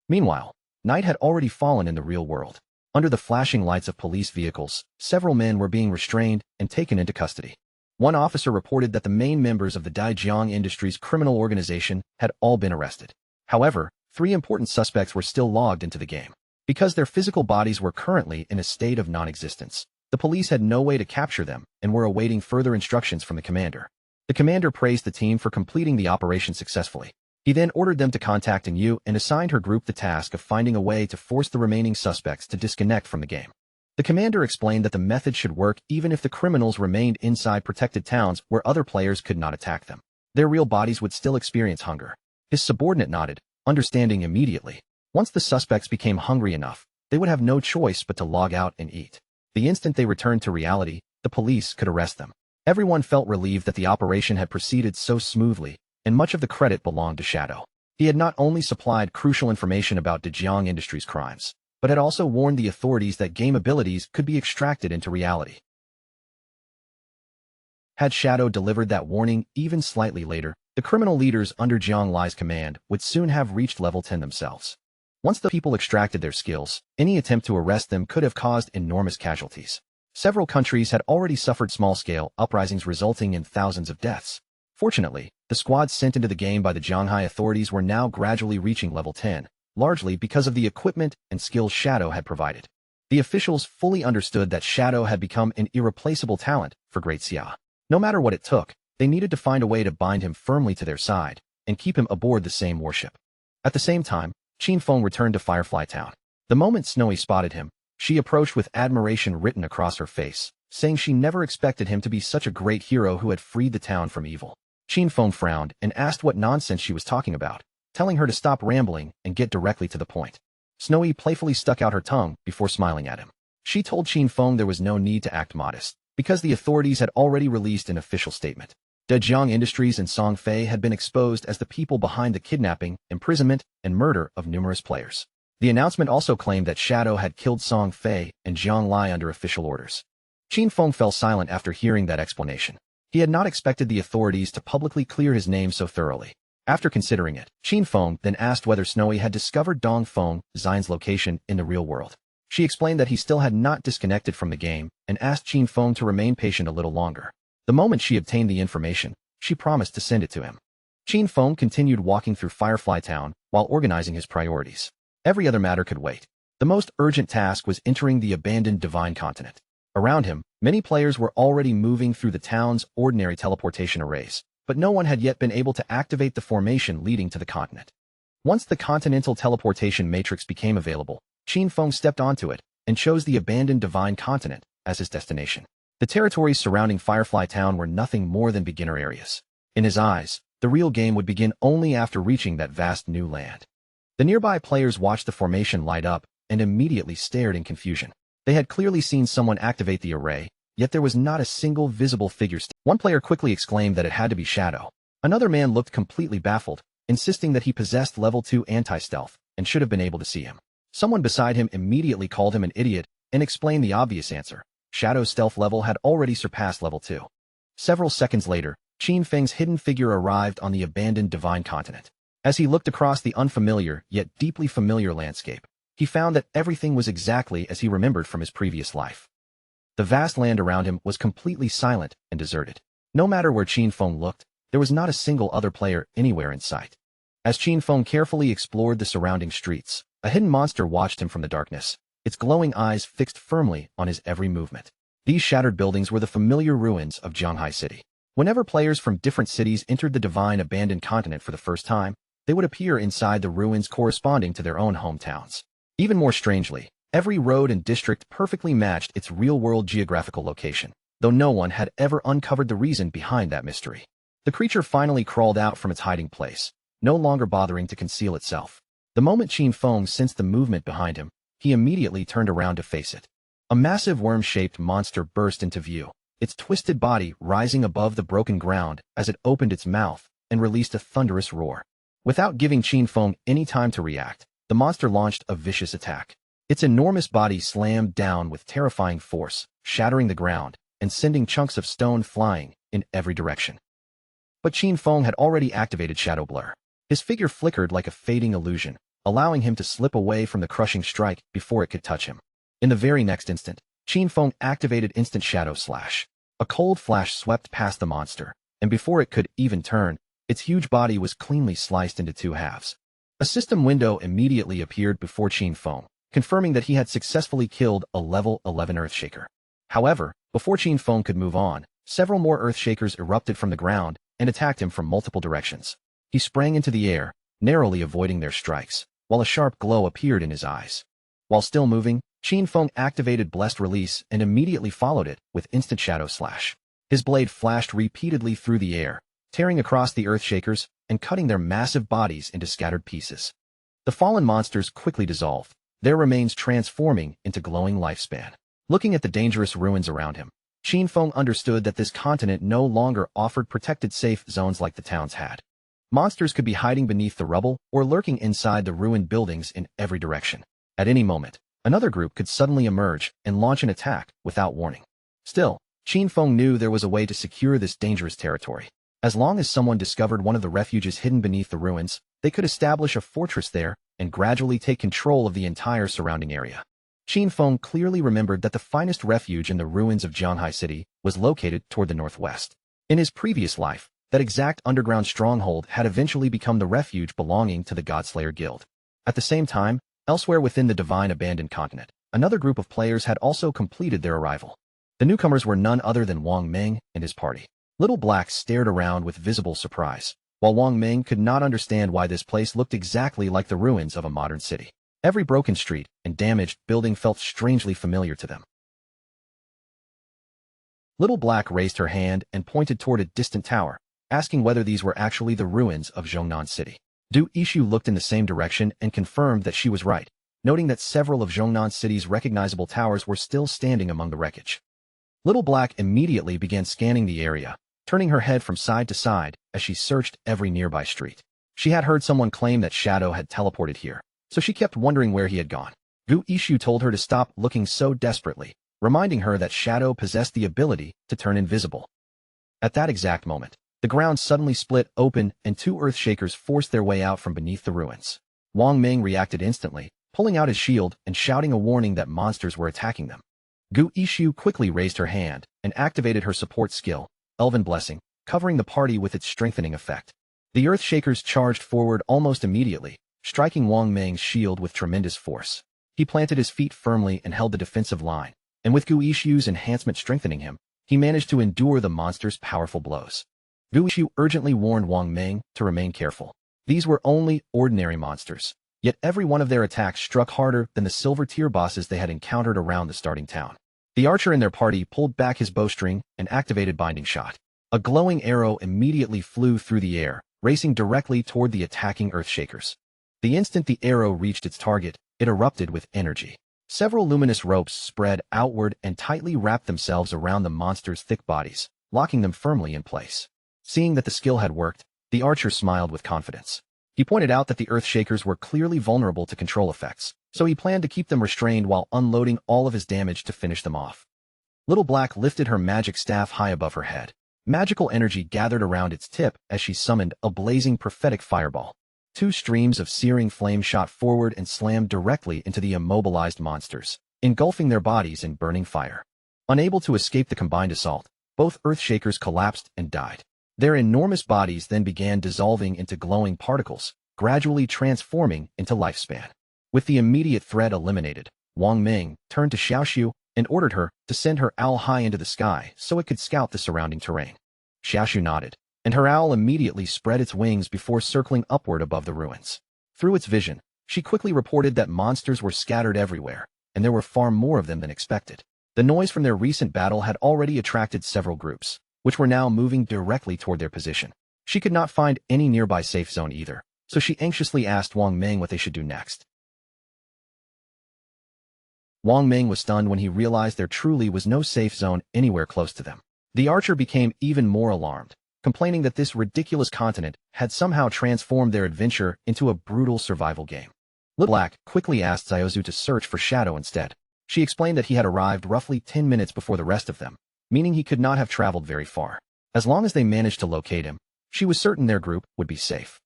Meanwhile, night had already fallen in the real world. Under the flashing lights of police vehicles, several men were being restrained and taken into custody. One officer reported that the main members of the Daijiang Industries criminal organization had all been arrested. However, 3 important suspects were still logged into the game. Because their physical bodies were currently in a state of non-existence, the police had no way to capture them and were awaiting further instructions from the commander. The commander praised the team for completing the operation successfully. He then ordered them to contact Yu and assigned her group the task of finding a way to force the remaining suspects to disconnect from the game. The commander explained that the method should work even if the criminals remained inside protected towns where other players could not attack them. Their real bodies would still experience hunger. His subordinate nodded, understanding immediately. Once the suspects became hungry enough, they would have no choice but to log out and eat. The instant they returned to reality, the police could arrest them. Everyone felt relieved that the operation had proceeded so smoothly, and much of the credit belonged to Shadow. He had not only supplied crucial information about Dajiang Industries' crimes, but had also warned the authorities that game abilities could be extracted into reality. Had Shadow delivered that warning even slightly later, the criminal leaders under Jiang Lai's command would soon have reached level 10 themselves. Once the people extracted their skills, any attempt to arrest them could have caused enormous casualties. Several countries had already suffered small-scale uprisings resulting in thousands of deaths. Fortunately, the squads sent into the game by the Zhanghai authorities were now gradually reaching level 10, largely because of the equipment and skills Shadow had provided. The officials fully understood that Shadow had become an irreplaceable talent for Great Xia. No matter what it took, they needed to find a way to bind him firmly to their side and keep him aboard the same warship. At the same time, Qin Feng returned to Firefly Town. The moment Snowy spotted him, she approached with admiration written across her face, saying she never expected him to be such a great hero who had freed the town from evil. Qin Feng frowned and asked what nonsense she was talking about, telling her to stop rambling and get directly to the point. Snowy playfully stuck out her tongue before smiling at him. She told Qin Feng there was no need to act modest, because the authorities had already released an official statement. Dajiang Industries and Song Fei had been exposed as the people behind the kidnapping, imprisonment, and murder of numerous players. The announcement also claimed that Shadow had killed Song Fei and Jiang Lai under official orders. Qin Feng fell silent after hearing that explanation. He had not expected the authorities to publicly clear his name so thoroughly. After considering it, Qin Feng then asked whether Snowy had discovered Dong Feng Xine's location in the real world. She explained that he still had not disconnected from the game and asked Qin Feng to remain patient a little longer. The moment she obtained the information, she promised to send it to him. Qin Feng continued walking through Firefly Town while organizing his priorities. Every other matter could wait. The most urgent task was entering the abandoned Divine Continent. Around him, many players were already moving through the town's ordinary teleportation arrays, but no one had yet been able to activate the formation leading to the continent. Once the continental teleportation matrix became available, Qin Feng stepped onto it and chose the abandoned Divine Continent as his destination. The territories surrounding Firefly Town were nothing more than beginner areas. In his eyes, the real game would begin only after reaching that vast new land. The nearby players watched the formation light up and immediately stared in confusion. They had clearly seen someone activate the array, yet there was not a single visible figure. One player quickly exclaimed that it had to be Shadow. Another man looked completely baffled, insisting that he possessed level 2 anti-stealth and should have been able to see him. Someone beside him immediately called him an idiot and explained the obvious answer. Shadow's stealth level had already surpassed level 2. Several seconds later, Qin Feng's hidden figure arrived on the abandoned Divine Continent. As he looked across the unfamiliar yet deeply familiar landscape, he found that everything was exactly as he remembered from his previous life. The vast land around him was completely silent and deserted. No matter where Qin Feng looked, there was not a single other player anywhere in sight. As Qin Feng carefully explored the surrounding streets, a hidden monster watched him from the darkness, its glowing eyes fixed firmly on his every movement. These shattered buildings were the familiar ruins of Zhanghai City. Whenever players from different cities entered the divine abandoned continent for the first time, they would appear inside the ruins corresponding to their own hometowns. Even more strangely, every road and district perfectly matched its real-world geographical location, though no one had ever uncovered the reason behind that mystery. The creature finally crawled out from its hiding place, no longer bothering to conceal itself. The moment Qin Feng sensed the movement behind him, he immediately turned around to face it. A massive worm-shaped monster burst into view, its twisted body rising above the broken ground as it opened its mouth and released a thunderous roar. Without giving Qin Feng any time to react, the monster launched a vicious attack. Its enormous body slammed down with terrifying force, shattering the ground and sending chunks of stone flying in every direction. But Qin Feng had already activated Shadow Blur. His figure flickered like a fading illusion, allowing him to slip away from the crushing strike before it could touch him. In the very next instant, Qin Feng activated Instant Shadow Slash. A cold flash swept past the monster, and before it could even turn, its huge body was cleanly sliced into two halves. A system window immediately appeared before Qin Feng, confirming that he had successfully killed a level 11 Earthshaker. However, before Qin Feng could move on, several more Earthshakers erupted from the ground and attacked him from multiple directions. He sprang into the air, narrowly avoiding their strikes, while a sharp glow appeared in his eyes. While still moving, Qin Feng activated Blessed Release and immediately followed it with instant Shadow Slash. His blade flashed repeatedly through the air, tearing across the Earthshakers and cutting their massive bodies into scattered pieces. The fallen monsters quickly dissolved, their remains transforming into glowing lifespan. Looking at the dangerous ruins around him, Qin Feng understood that this continent no longer offered protected safe zones like the towns had. Monsters could be hiding beneath the rubble or lurking inside the ruined buildings in every direction. At any moment, another group could suddenly emerge and launch an attack without warning. Still, Qin Feng knew there was a way to secure this dangerous territory. As long as someone discovered one of the refuges hidden beneath the ruins, they could establish a fortress there and gradually take control of the entire surrounding area. Qin Feng clearly remembered that the finest refuge in the ruins of Jianhai City was located toward the northwest. In his previous life, that exact underground stronghold had eventually become the refuge belonging to the Godslayer Guild. At the same time, elsewhere within the Divine Abandoned Continent, another group of players had also completed their arrival. The newcomers were none other than Wang Meng and his party. Little Black stared around with visible surprise, while Wang Meng could not understand why this place looked exactly like the ruins of a modern city. Every broken street and damaged building felt strangely familiar to them. Little Black raised her hand and pointed toward a distant tower, asking whether these were actually the ruins of Zhongnan City. Du Ishu looked in the same direction and confirmed that she was right, noting that several of Zhongnan City's recognizable towers were still standing among the wreckage. Little Black immediately began scanning the area, turning her head from side to side as she searched every nearby street. She had heard someone claim that Shadow had teleported here, so she kept wondering where he had gone. Gu Ishu told her to stop looking so desperately, reminding her that Shadow possessed the ability to turn invisible. At that exact moment, the ground suddenly split open and two Earthshakers forced their way out from beneath the ruins. Wang Meng reacted instantly, pulling out his shield and shouting a warning that monsters were attacking them. Gu Ishu quickly raised her hand and activated her support skill, Elven Blessing, covering the party with its strengthening effect. The Earthshakers charged forward almost immediately, striking Wang Meng's shield with tremendous force. He planted his feet firmly and held the defensive line, and with Gu Ishu's enhancement strengthening him, he managed to endure the monster's powerful blows. Gu Ishu urgently warned Wang Meng to remain careful. These were only ordinary monsters, yet every one of their attacks struck harder than the silver tier bosses they had encountered around the starting town. The archer in their party pulled back his bowstring and activated Binding Shot. A glowing arrow immediately flew through the air, racing directly toward the attacking Earthshakers. The instant the arrow reached its target, it erupted with energy. Several luminous ropes spread outward and tightly wrapped themselves around the monsters' thick bodies, locking them firmly in place. Seeing that the skill had worked, the archer smiled with confidence. He pointed out that the Earthshakers were clearly vulnerable to control effects, so he planned to keep them restrained while unloading all of his damage to finish them off. Little Black lifted her magic staff high above her head. Magical energy gathered around its tip as she summoned a blazing prophetic fireball. Two streams of searing flame shot forward and slammed directly into the immobilized monsters, engulfing their bodies in burning fire. Unable to escape the combined assault, both Earthshakers collapsed and died. Their enormous bodies then began dissolving into glowing particles, gradually transforming into lifespan. With the immediate threat eliminated, Wang Meng turned to Xiaoxiu and ordered her to send her owl high into the sky so it could scout the surrounding terrain. Xiaoxiu nodded, and her owl immediately spread its wings before circling upward above the ruins. Through its vision, she quickly reported that monsters were scattered everywhere, and there were far more of them than expected. The noise from their recent battle had already attracted several groups, which were now moving directly toward their position. She could not find any nearby safe zone either, so she anxiously asked Wang Meng what they should do next. Wang Meng was stunned when he realized there truly was no safe zone anywhere close to them. The archer became even more alarmed, complaining that this ridiculous continent had somehow transformed their adventure into a brutal survival game. Little Black quickly asked Ziozu to search for Shadow instead. She explained that he had arrived roughly 10 minutes before the rest of them, meaning he could not have traveled very far. As long as they managed to locate him, she was certain their group would be safe.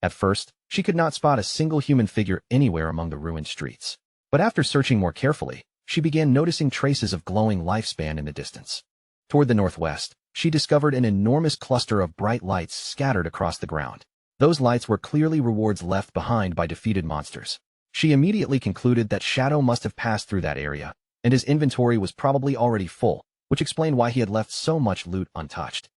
At first, she could not spot a single human figure anywhere among the ruined streets. But after searching more carefully, she began noticing traces of glowing lifespan in the distance. Toward the northwest, she discovered an enormous cluster of bright lights scattered across the ground. Those lights were clearly rewards left behind by defeated monsters. She immediately concluded that Shadow must have passed through that area, and his inventory was probably already full, which explained why he had left so much loot untouched.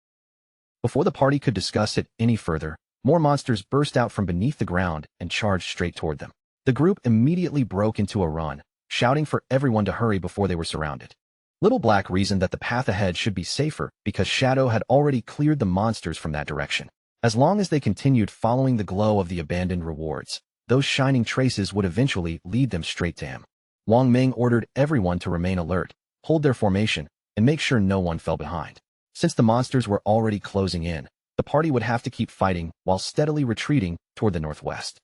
Before the party could discuss it any further, More monsters burst out from beneath the ground and charged straight toward them. The group immediately broke into a run, shouting for everyone to hurry before they were surrounded. Little Black reasoned that the path ahead should be safer because Shadow had already cleared the monsters from that direction. As long as they continued following the glow of the abandoned rewards, those shining traces would eventually lead them straight to him. Wang Ming ordered everyone to remain alert, hold their formation, and make sure no one fell behind. Since the monsters were already closing in, the party would have to keep fighting while steadily retreating toward the northwest.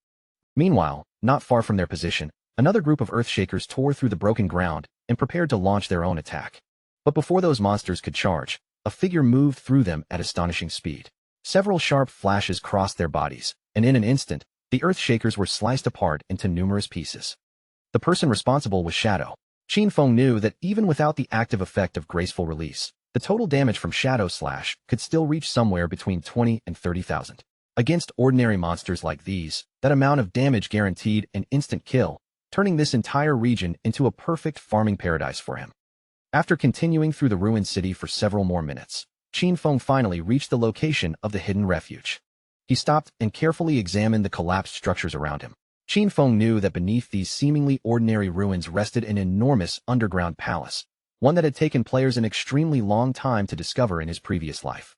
Meanwhile, not far from their position, another group of Earthshakers tore through the broken ground and prepared to launch their own attack. But before those monsters could charge, a figure moved through them at astonishing speed. Several sharp flashes crossed their bodies, and in an instant, the Earthshakers were sliced apart into numerous pieces. The person responsible was Shadow. Qin Feng knew that even without the active effect of graceful release, the total damage from Shadow Slash could still reach somewhere between 20 and 30,000. Against ordinary monsters like these, that amount of damage guaranteed an instant kill, turning this entire region into a perfect farming paradise for him. After continuing through the ruined city for several more minutes, Qin Feng finally reached the location of the hidden refuge. He stopped and carefully examined the collapsed structures around him. Qin Feng knew that beneath these seemingly ordinary ruins rested an enormous underground palace, one that had taken players an extremely long time to discover in his previous life.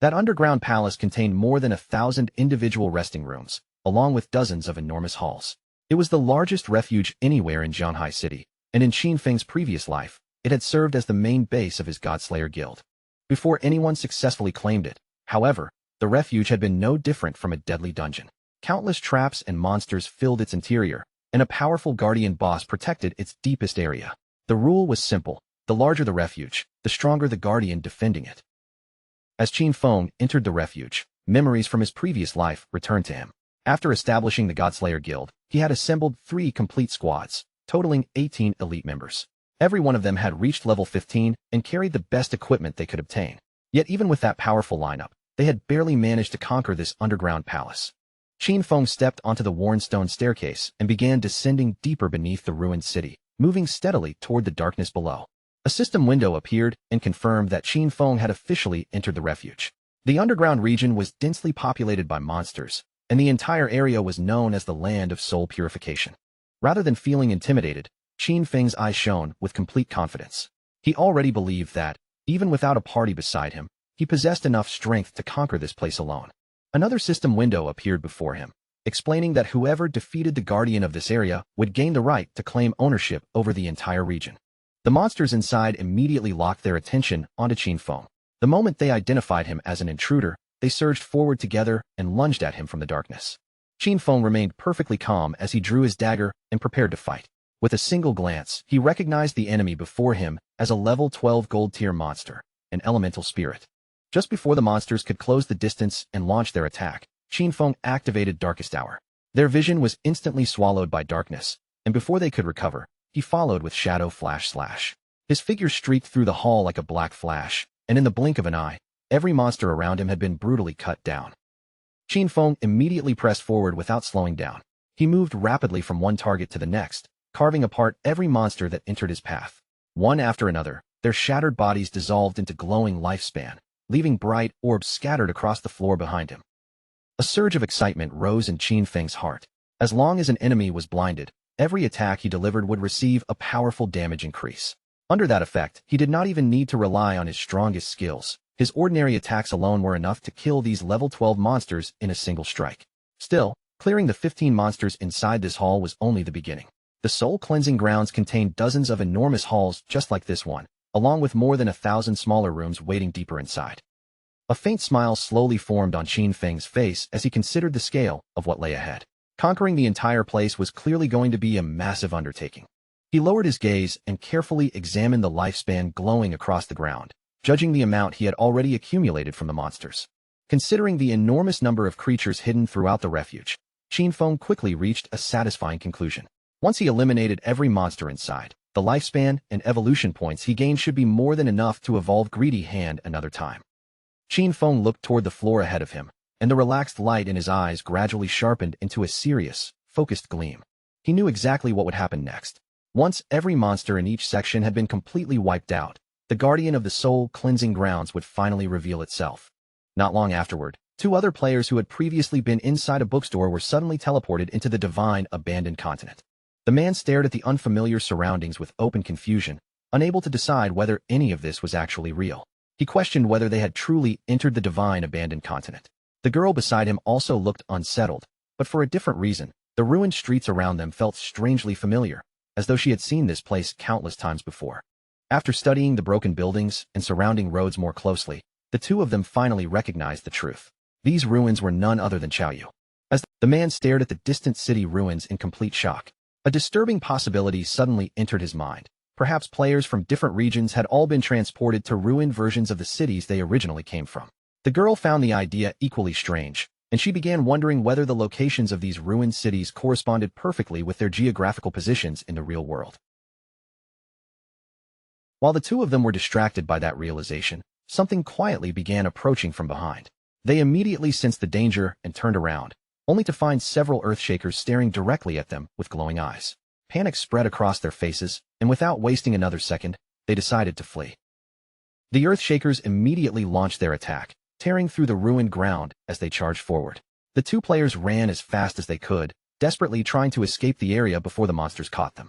That underground palace contained more than 1,000 individual resting rooms, along with dozens of enormous halls. It was the largest refuge anywhere in Zhanghai City, and in Qin Feng's previous life, it had served as the main base of his Godslayer guild. Before anyone successfully claimed it, however, the refuge had been no different from a deadly dungeon. Countless traps and monsters filled its interior, and a powerful guardian boss protected its deepest area. The rule was simple: the larger the refuge, the stronger the guardian defending it. As Qin Feng entered the refuge, memories from his previous life returned to him. After establishing the Godslayer Guild, he had assembled 3 complete squads, totaling 18 elite members. Every one of them had reached level 15 and carried the best equipment they could obtain. Yet even with that powerful lineup, they had barely managed to conquer this underground palace. Qin Feng stepped onto the worn stone staircase and began descending deeper beneath the ruined city, moving steadily toward the darkness below. A system window appeared and confirmed that Qin Feng had officially entered the refuge. The underground region was densely populated by monsters, and the entire area was known as the Land of Soul Purification. Rather than feeling intimidated, Qin Feng's eyes shone with complete confidence. He already believed that, even without a party beside him, he possessed enough strength to conquer this place alone. Another system window appeared before him, explaining that whoever defeated the guardian of this area would gain the right to claim ownership over the entire region. The monsters inside immediately locked their attention onto Qin Feng. The moment they identified him as an intruder, they surged forward together and lunged at him from the darkness. Qin Feng remained perfectly calm as he drew his dagger and prepared to fight. With a single glance, he recognized the enemy before him as a level 12 gold-tier monster, an elemental spirit. Just before the monsters could close the distance and launch their attack, Qin Feng activated Darkest Hour. Their vision was instantly swallowed by darkness, and before they could recover, he followed with Shadow Flash Slash. His figure streaked through the hall like a black flash, and in the blink of an eye, every monster around him had been brutally cut down. Qin Feng immediately pressed forward without slowing down. He moved rapidly from one target to the next, carving apart every monster that entered his path. One after another, their shattered bodies dissolved into glowing lifespan, leaving bright orbs scattered across the floor behind him. A surge of excitement rose in Qin Feng's heart. As long as an enemy was blinded, every attack he delivered would receive a powerful damage increase. Under that effect, he did not even need to rely on his strongest skills. His ordinary attacks alone were enough to kill these level 12 monsters in a single strike. Still, clearing the 15 monsters inside this hall was only the beginning. The soul cleansing grounds contained dozens of enormous halls just like this one, along with more than 1,000 smaller rooms waiting deeper inside. A faint smile slowly formed on Qin Feng's face as he considered the scale of what lay ahead. Conquering the entire place was clearly going to be a massive undertaking. He lowered his gaze and carefully examined the lifespan glowing across the ground, judging the amount he had already accumulated from the monsters. Considering the enormous number of creatures hidden throughout the refuge, Qin Feng quickly reached a satisfying conclusion. Once he eliminated every monster inside, the lifespan and evolution points he gained should be more than enough to evolve Greedy Hand another time. Qin Feng looked toward the floor ahead of him, and the relaxed light in his eyes gradually sharpened into a serious, focused gleam. He knew exactly what would happen next. Once every monster in each section had been completely wiped out, the guardian of the soul cleansing grounds would finally reveal itself. Not long afterward, Two other players who had previously been inside a bookstore were suddenly teleported into the divine abandoned continent. The man stared at the unfamiliar surroundings with open confusion, unable to decide whether any of this was actually real. He questioned whether they had truly entered the divine abandoned continent. The girl beside him also looked unsettled, but for a different reason. The ruined streets around them felt strangely familiar, as though she had seen this place countless times before. After studying the broken buildings and surrounding roads more closely, the two of them finally recognized the truth. These ruins were none other than Chaoyu. As the man stared at the distant city ruins in complete shock, a disturbing possibility suddenly entered his mind. Perhaps players from different regions had all been transported to ruined versions of the cities they originally came from. The girl found the idea equally strange, and she began wondering whether the locations of these ruined cities corresponded perfectly with their geographical positions in the real world. While the two of them were distracted by that realization, something quietly began approaching from behind. They immediately sensed the danger and turned around, only to find several Earthshakers staring directly at them with glowing eyes. Panic spread across their faces, and without wasting another second, they decided to flee. The Earthshakers immediately launched their attack, tearing through the ruined ground as they charged forward. The two players ran as fast as they could, desperately trying to escape the area before the monsters caught them.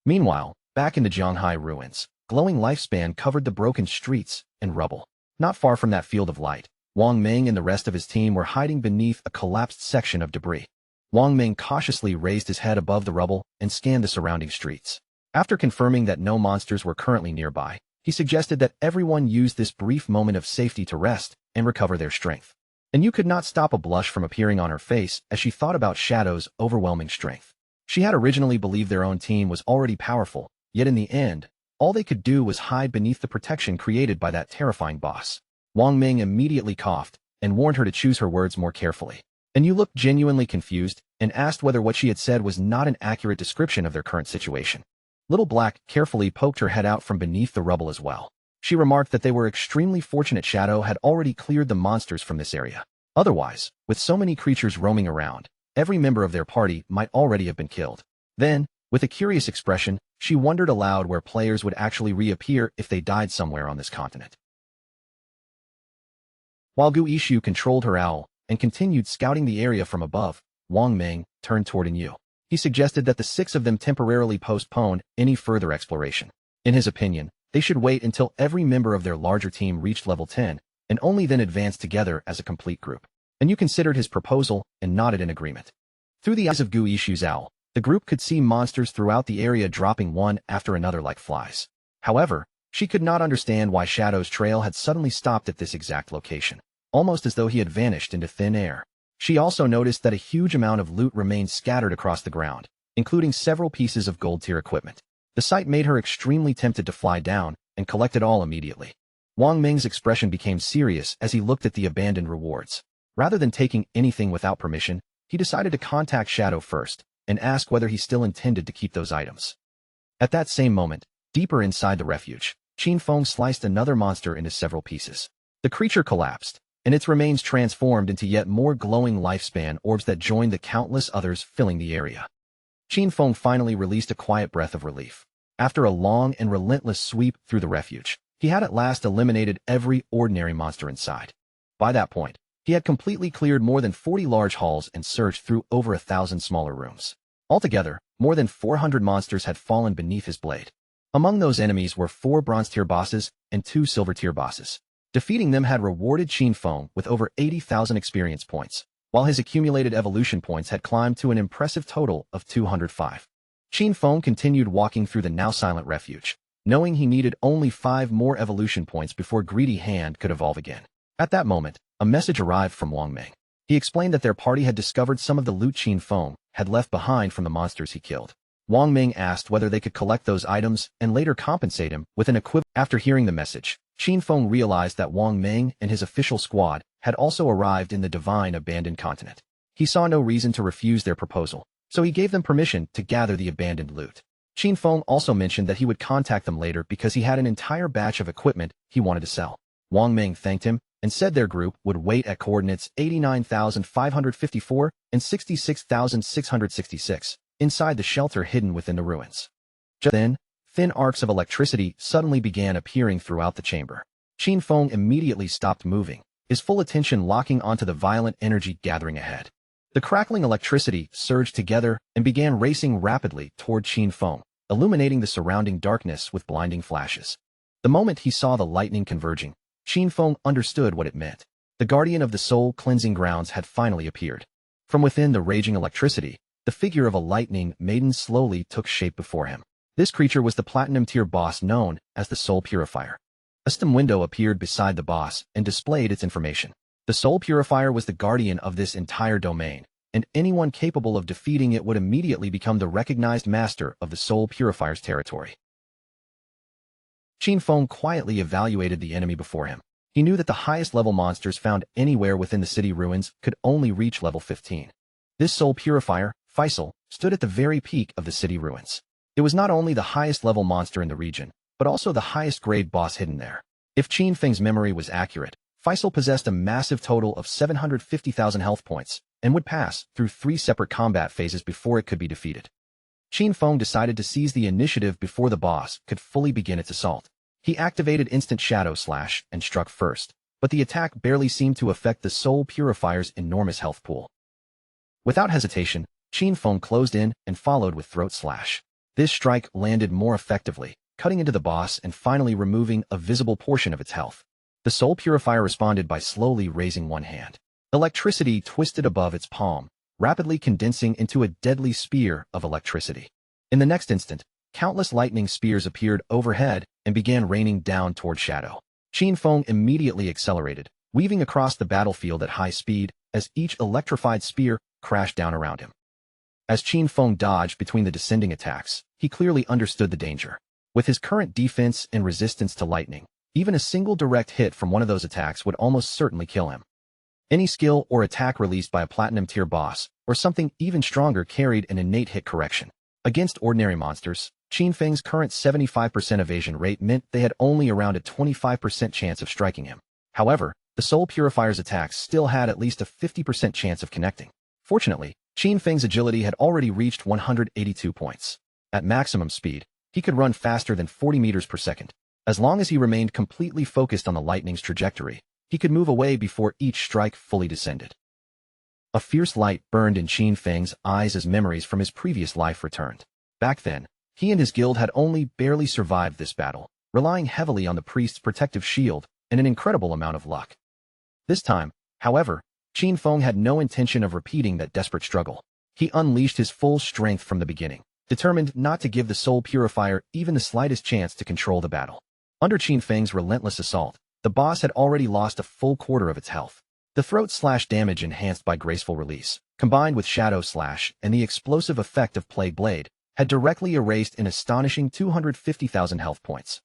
Meanwhile, back in the Zhanghai ruins, glowing lifespan covered the broken streets and rubble. Not far from that field of light, Wang Ming and the rest of his team were hiding beneath a collapsed section of debris. Wang Ming cautiously raised his head above the rubble and scanned the surrounding streets. After confirming that no monsters were currently nearby, he suggested that everyone use this brief moment of safety to rest and recover their strength. And you could not stop a blush from appearing on her face as she thought about Shadow's overwhelming strength. She had originally believed their own team was already powerful, yet in the end, all they could do was hide beneath the protection created by that terrifying boss. Wang Ming immediately coughed and warned her to choose her words more carefully. And you looked genuinely confused and asked whether what she had said was not an accurate description of their current situation. Little Black carefully poked her head out from beneath the rubble as well. She remarked that they were extremely fortunate Shadow had already cleared the monsters from this area. Otherwise, with so many creatures roaming around, every member of their party might already have been killed. Then, with a curious expression, she wondered aloud where players would actually reappear if they died somewhere on this continent. While Gu Ishu controlled her owl and continued scouting the area from above, Wang Ming turned toward Yu. He suggested that the six of them temporarily postpone any further exploration. In his opinion, they should wait until every member of their larger team reached level 10, and only then advance together as a complete group. And Yu considered his proposal and nodded in agreement. Through the eyes of Gu Ishu's owl, the group could see monsters throughout the area dropping one after another like flies. However, she could not understand why Shadow's trail had suddenly stopped at this exact location, almost as though he had vanished into thin air. She also noticed that a huge amount of loot remained scattered across the ground, including several pieces of gold-tier equipment. The sight made her extremely tempted to fly down and collect it all immediately. Wang Ming's expression became serious as he looked at the abandoned rewards. Rather than taking anything without permission, he decided to contact Shadow first and ask whether he still intended to keep those items. At that same moment, deeper inside the refuge, Qin Feng sliced another monster into several pieces. The creature collapsed, and its remains transformed into yet more glowing lifespan orbs that joined the countless others filling the area. Qin Feng finally released a quiet breath of relief. After a long and relentless sweep through the refuge, he had at last eliminated every ordinary monster inside. By that point, he had completely cleared more than 40 large halls and searched through over 1,000 smaller rooms. Altogether, more than 400 monsters had fallen beneath his blade. Among those enemies were 4 bronze-tier bosses and 2 silver-tier bosses. Defeating them had rewarded Qin Feng with over 80,000 experience points, while his accumulated evolution points had climbed to an impressive total of 205. Qin Feng continued walking through the now-silent refuge, knowing he needed only 5 more evolution points before Greedy Hand could evolve again. At that moment, a message arrived from Wang Ming. He explained that their party had discovered some of the loot Qin Feng had left behind from the monsters he killed. Wang Ming asked whether they could collect those items and later compensate him with an equivalent. After hearing the message, Qin Feng realized that Wang Ming and his official squad had also arrived in the divine abandoned continent. He saw no reason to refuse their proposal, so he gave them permission to gather the abandoned loot. Qin Feng also mentioned that he would contact them later because he had an entire batch of equipment he wanted to sell. Wang Ming thanked him and said their group would wait at coordinates 89,554 and 66,666 inside the shelter hidden within the ruins. Just then, thin arcs of electricity suddenly began appearing throughout the chamber. Qin Feng immediately stopped moving, his full attention locking onto the violent energy gathering ahead. The crackling electricity surged together and began racing rapidly toward Qin Feng, illuminating the surrounding darkness with blinding flashes. The moment he saw the lightning converging, Qin Feng understood what it meant. The guardian of the soul-cleansing grounds had finally appeared. From within the raging electricity, the figure of a lightning maiden slowly took shape before him. This creature was the platinum-tier boss known as the Soul Purifier. A stem window appeared beside the boss and displayed its information. The Soul Purifier was the guardian of this entire domain, and anyone capable of defeating it would immediately become the recognized master of the Soul Purifier's territory. Qin Feng quietly evaluated the enemy before him. He knew that the highest-level monsters found anywhere within the city ruins could only reach level 15. This Soul Purifier, Faisal, stood at the very peak of the city ruins. It was not only the highest-level monster in the region, but also the highest-grade boss hidden there. If Qin Feng's memory was accurate, Faisal possessed a massive total of 750,000 health points and would pass through 3 separate combat phases before it could be defeated. Qin Feng decided to seize the initiative before the boss could fully begin its assault. He activated Instant Shadow Slash and struck first, but the attack barely seemed to affect the Soul Purifier's enormous health pool. Without hesitation, Qin Feng closed in and followed with Throat Slash. This strike landed more effectively, cutting into the boss and finally removing a visible portion of its health. The Soul Purifier responded by slowly raising one hand. Electricity twisted above its palm, rapidly condensing into a deadly spear of electricity. In the next instant, countless lightning spears appeared overhead and began raining down toward Shadow. Qin Feng immediately accelerated, weaving across the battlefield at high speed as each electrified spear crashed down around him. As Qin Feng dodged between the descending attacks, he clearly understood the danger. With his current defense and resistance to lightning, even a single direct hit from one of those attacks would almost certainly kill him. Any skill or attack released by a platinum-tier boss, or something even stronger, carried an innate hit correction. Against ordinary monsters, Qin Feng's current 75% evasion rate meant they had only around a 25% chance of striking him. However, the Soul Purifier's attacks still had at least a 50% chance of connecting. Fortunately, Qin Feng's agility had already reached 182 points. At maximum speed, he could run faster than 40 meters per second. As long as he remained completely focused on the lightning's trajectory, he could move away before each strike fully descended. A fierce light burned in Qin Feng's eyes as memories from his previous life returned. Back then, he and his guild had only barely survived this battle, relying heavily on the priest's protective shield and an incredible amount of luck. This time, however, Qin Feng had no intention of repeating that desperate struggle. He unleashed his full strength from the beginning, determined not to give the Soul Purifier even the slightest chance to control the battle. Under Qin Feng's relentless assault, the boss had already lost a full quarter of its health. The Throat Slash damage enhanced by Graceful Release, combined with Shadow Slash and the explosive effect of Plague Blade, had directly erased an astonishing 250,000 health points.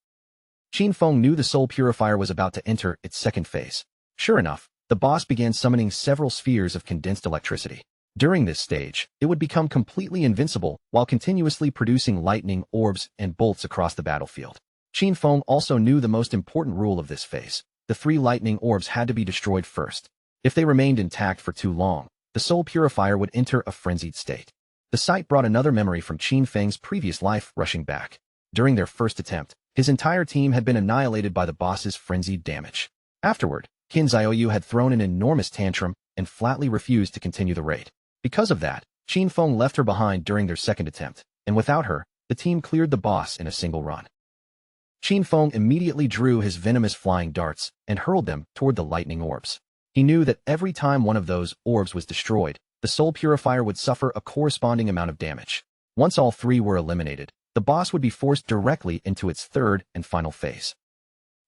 Qin Feng knew the Soul Purifier was about to enter its second phase. Sure enough, the boss began summoning several spheres of condensed electricity. During this stage, it would become completely invincible while continuously producing lightning orbs and bolts across the battlefield. Qin Feng also knew the most important rule of this phase. The 3 lightning orbs had to be destroyed first. If they remained intact for too long, the Soul Purifier would enter a frenzied state. The sight brought another memory from Qin Feng's previous life rushing back. During their first attempt, his entire team had been annihilated by the boss's frenzied damage. Afterward, Qin Xiaoyu had thrown an enormous tantrum and flatly refused to continue the raid. Because of that, Qin Feng left her behind during their second attempt, and without her, the team cleared the boss in a single run. Qin Feng immediately drew his venomous flying darts and hurled them toward the lightning orbs. He knew that every time one of those orbs was destroyed, the Soul Purifier would suffer a corresponding amount of damage. Once all 3 were eliminated, the boss would be forced directly into its third and final phase.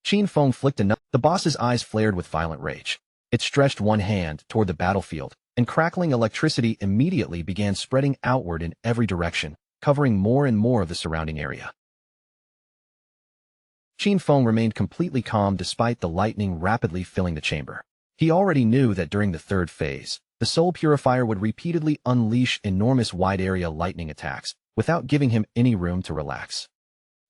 Qin Feng flicked enough. The boss's eyes flared with violent rage. It stretched one hand toward the battlefield, and crackling electricity immediately began spreading outward in every direction, covering more and more of the surrounding area. Qin Feng remained completely calm despite the lightning rapidly filling the chamber. He already knew that during the third phase, the Soul Purifier would repeatedly unleash enormous wide-area lightning attacks without giving him any room to relax.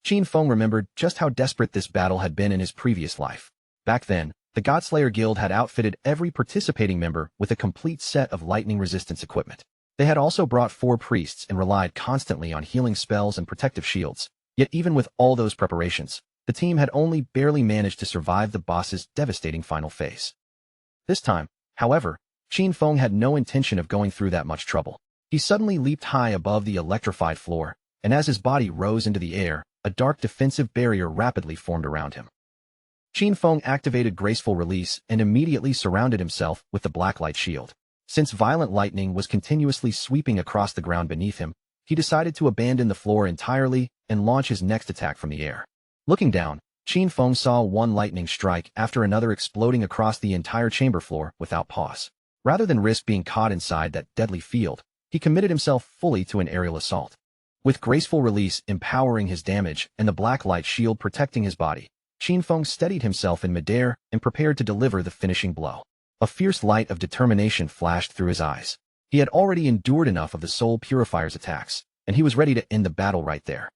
Qin Feng remembered just how desperate this battle had been in his previous life. Back then, the Godslayer Guild had outfitted every participating member with a complete set of lightning resistance equipment. They had also brought 4 priests and relied constantly on healing spells and protective shields. Yet even with all those preparations, the team had only barely managed to survive the boss's devastating final phase. This time, however, Qin Feng had no intention of going through that much trouble. He suddenly leaped high above the electrified floor, and as his body rose into the air, a dark defensive barrier rapidly formed around him. Qin Feng activated graceful release and immediately surrounded himself with the blacklight shield. Since violent lightning was continuously sweeping across the ground beneath him, he decided to abandon the floor entirely and launch his next attack from the air. Looking down, Qin Feng saw one lightning strike after another exploding across the entire chamber floor without pause. Rather than risk being caught inside that deadly field, he committed himself fully to an aerial assault. With graceful release empowering his damage and the black light shield protecting his body, Qin Feng steadied himself in midair and prepared to deliver the finishing blow. A fierce light of determination flashed through his eyes. He had already endured enough of the Soul Purifier's attacks, and he was ready to end the battle right there.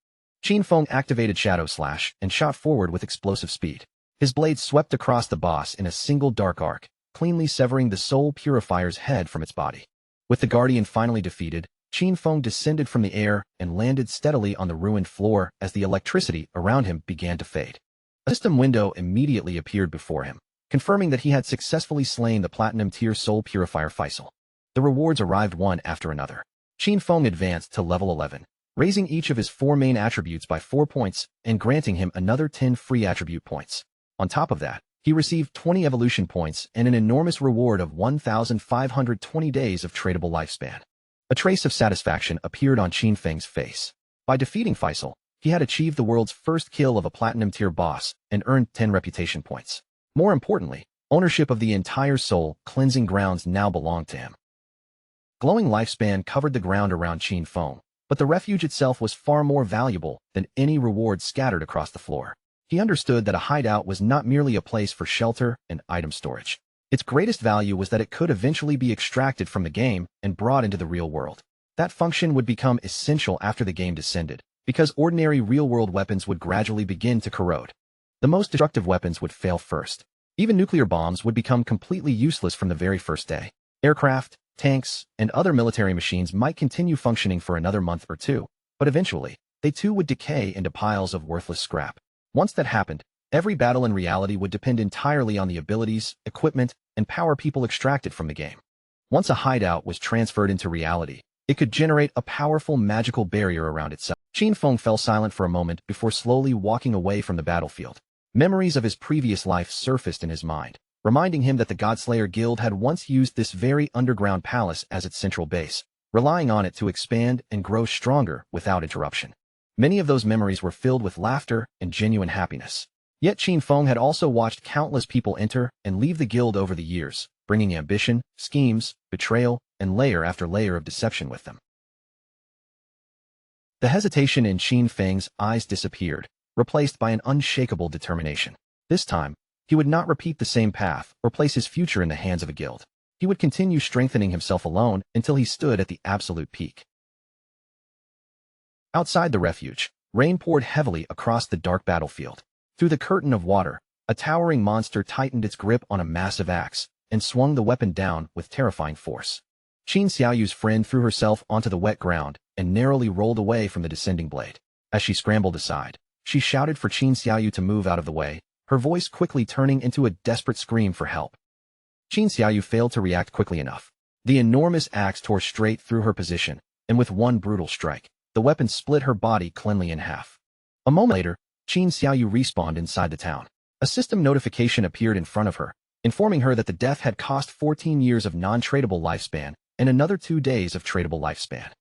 Qin Feng activated Shadow Slash and shot forward with explosive speed. His blade swept across the boss in a single dark arc, cleanly severing the Soul Purifier's head from its body. With the Guardian finally defeated, Qin Feng descended from the air and landed steadily on the ruined floor as the electricity around him began to fade. A system window immediately appeared before him, confirming that he had successfully slain the Platinum-tier Soul Purifier Faisal. The rewards arrived one after another. Qin Feng advanced to level 11, raising each of his 4 main attributes by 4 points and granting him another 10 free attribute points. On top of that, he received 20 evolution points and an enormous reward of 1,520 days of tradable lifespan. A trace of satisfaction appeared on Qin Feng's face. By defeating Faisal, he had achieved the world's first kill of a platinum-tier boss and earned 10 reputation points. More importantly, ownership of the entire soul cleansing grounds now belonged to him. Glowing lifespan covered the ground around Qin Feng, but the refuge itself was far more valuable than any reward scattered across the floor. He understood that a hideout was not merely a place for shelter and item storage. Its greatest value was that it could eventually be extracted from the game and brought into the real world. That function would become essential after the game descended, because ordinary real-world weapons would gradually begin to corrode. The most destructive weapons would fail first. Even nuclear bombs would become completely useless from the very first day. Aircraft, tanks, and other military machines might continue functioning for another month or two, but eventually, they too would decay into piles of worthless scrap. Once that happened, every battle in reality would depend entirely on the abilities, equipment, and power people extracted from the game. Once a hideout was transferred into reality, it could generate a powerful magical barrier around itself. Qin Feng fell silent for a moment before slowly walking away from the battlefield. Memories of his previous life surfaced in his mind, reminding him that the Godslayer Guild had once used this very underground palace as its central base, relying on it to expand and grow stronger without interruption. Many of those memories were filled with laughter and genuine happiness. Yet Qin Feng had also watched countless people enter and leave the guild over the years, bringing ambition, schemes, betrayal, and layer after layer of deception with them. The hesitation in Qin Feng's eyes disappeared, replaced by an unshakable determination. This time, he would not repeat the same path or place his future in the hands of a guild. He would continue strengthening himself alone until he stood at the absolute peak. Outside the refuge, rain poured heavily across the dark battlefield. Through the curtain of water, a towering monster tightened its grip on a massive axe and swung the weapon down with terrifying force. Qin Xiaoyu's friend threw herself onto the wet ground and narrowly rolled away from the descending blade. As she scrambled aside, she shouted for Qin Xiaoyu to move out of the way, her voice quickly turning into a desperate scream for help. Qin Xiaoyu failed to react quickly enough. The enormous axe tore straight through her position, and with one brutal strike, the weapon split her body cleanly in half. A moment later, Qin Xiaoyu respawned inside the town. A system notification appeared in front of her, informing her that the death had cost 14 years of non-tradable lifespan and another 2 days of tradable lifespan.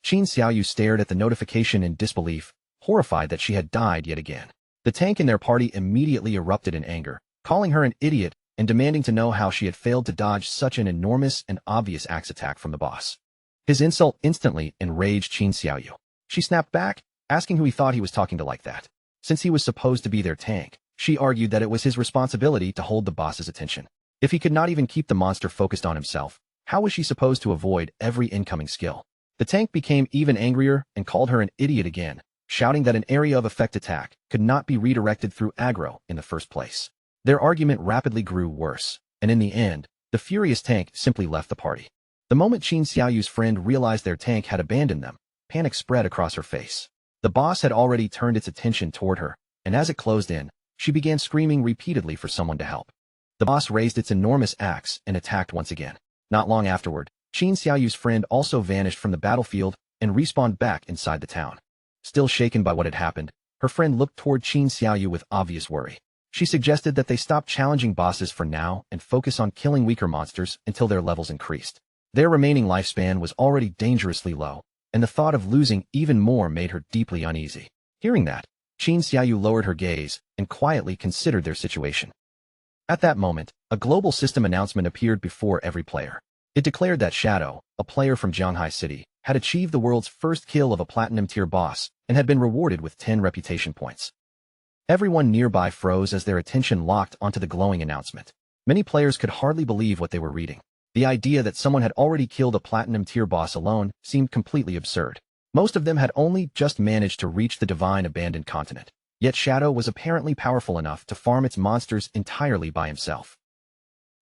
Qin Xiaoyu stared at the notification in disbelief, horrified that she had died yet again. The tank in their party immediately erupted in anger, calling her an idiot and demanding to know how she had failed to dodge such an enormous and obvious axe attack from the boss. His insult instantly enraged Qin Xiaoyu. She snapped back, asking who he thought he was talking to like that. Since he was supposed to be their tank, she argued that it was his responsibility to hold the boss's attention. If he could not even keep the monster focused on himself, how was she supposed to avoid every incoming skill? The tank became even angrier and called her an idiot again, shouting that an area of effect attack could not be redirected through aggro in the first place. Their argument rapidly grew worse, and in the end, the furious tank simply left the party. The moment Qin Xiaoyu's friend realized their tank had abandoned them, panic spread across her face. The boss had already turned its attention toward her, and as it closed in, she began screaming repeatedly for someone to help. The boss raised its enormous axe and attacked once again. Not long afterward, Qin Xiaoyu's friend also vanished from the battlefield and respawned back inside the town. Still shaken by what had happened, her friend looked toward Qin Xiaoyu with obvious worry. She suggested that they stop challenging bosses for now and focus on killing weaker monsters until their levels increased. Their remaining lifespan was already dangerously low, and the thought of losing even more made her deeply uneasy. Hearing that, Qin Xiaoyu lowered her gaze and quietly considered their situation. At that moment, a global system announcement appeared before every player. It declared that Shadow, a player from Jianghai City, had achieved the world's first kill of a platinum-tier boss and had been rewarded with 10 reputation points. Everyone nearby froze as their attention locked onto the glowing announcement. Many players could hardly believe what they were reading. The idea that someone had already killed a platinum-tier boss alone seemed completely absurd. Most of them had only just managed to reach the divine abandoned continent. Yet Shadow was apparently powerful enough to farm its monsters entirely by himself.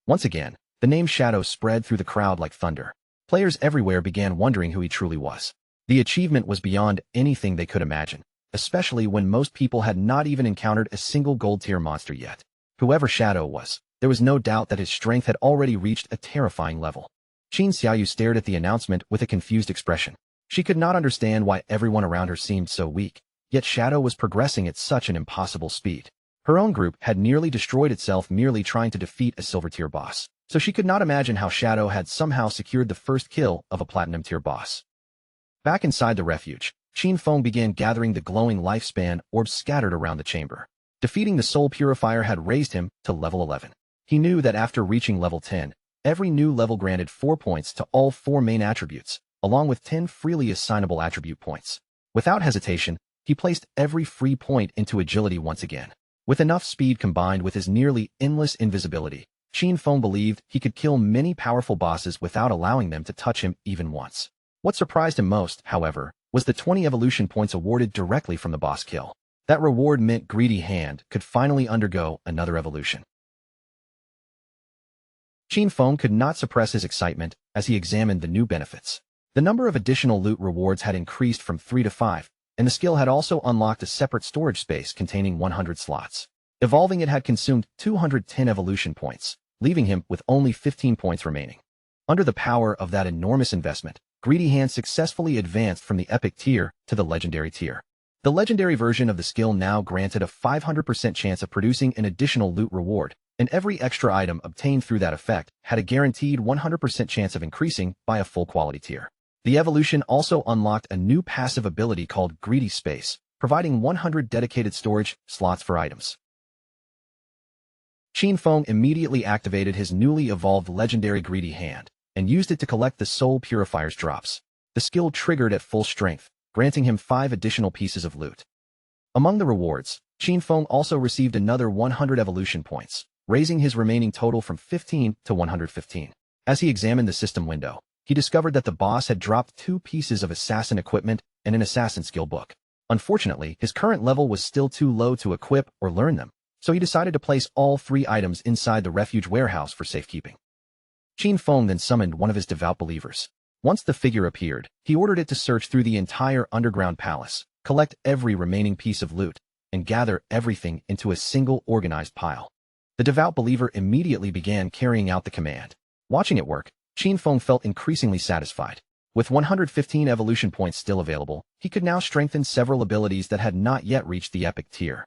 Once again, the name Shadow spread through the crowd like thunder. Players everywhere began wondering who he truly was. The achievement was beyond anything they could imagine, especially when most people had not even encountered a single gold-tier monster yet. Whoever Shadow was, there was no doubt that his strength had already reached a terrifying level. Qin Xiaoyu stared at the announcement with a confused expression. She could not understand why everyone around her seemed so weak, yet Shadow was progressing at such an impossible speed. Her own group had nearly destroyed itself merely trying to defeat a silver-tier boss, so she could not imagine how Shadow had somehow secured the first kill of a platinum-tier boss. Back inside the refuge, Qin Feng began gathering the glowing lifespan orbs scattered around the chamber. Defeating the soul purifier had raised him to level 11. He knew that after reaching level 10, every new level granted 4 points to all 4 main attributes, along with 10 freely assignable attribute points. Without hesitation, he placed every free point into agility once again. With enough speed combined with his nearly endless invisibility, Qin Feng believed he could kill many powerful bosses without allowing them to touch him even once. What surprised him most, however, was the 20 evolution points awarded directly from the boss kill. That reward meant Greedy Hand could finally undergo another evolution. Qin Feng could not suppress his excitement as he examined the new benefits. The number of additional loot rewards had increased from 3 to 5, and the skill had also unlocked a separate storage space containing 100 slots. Evolving it had consumed 210 evolution points, leaving him with only 15 points remaining. Under the power of that enormous investment, Greedy Hand successfully advanced from the epic tier to the legendary tier. The legendary version of the skill now granted a 500% chance of producing an additional loot reward, and every extra item obtained through that effect had a guaranteed 100% chance of increasing by a full quality tier. The evolution also unlocked a new passive ability called Greedy Space, providing 100 dedicated storage slots for items. Qin Feng immediately activated his newly evolved legendary Greedy Hand and used it to collect the Soul Purifier's drops. The skill triggered at full strength, granting him 5 additional pieces of loot. Among the rewards, Qin Feng also received another 100 evolution points, raising his remaining total from 15 to 115. As he examined the system window, he discovered that the boss had dropped 2 pieces of assassin equipment and an assassin skill book. Unfortunately, his current level was still too low to equip or learn them, so he decided to place all 3 items inside the refuge warehouse for safekeeping. Qin Feng then summoned one of his devout believers. Once the figure appeared, he ordered it to search through the entire underground palace, collect every remaining piece of loot, and gather everything into a single organized pile. The devout believer immediately began carrying out the command. Watching it work, Qin Feng felt increasingly satisfied. With 115 evolution points still available, he could now strengthen several abilities that had not yet reached the epic tier.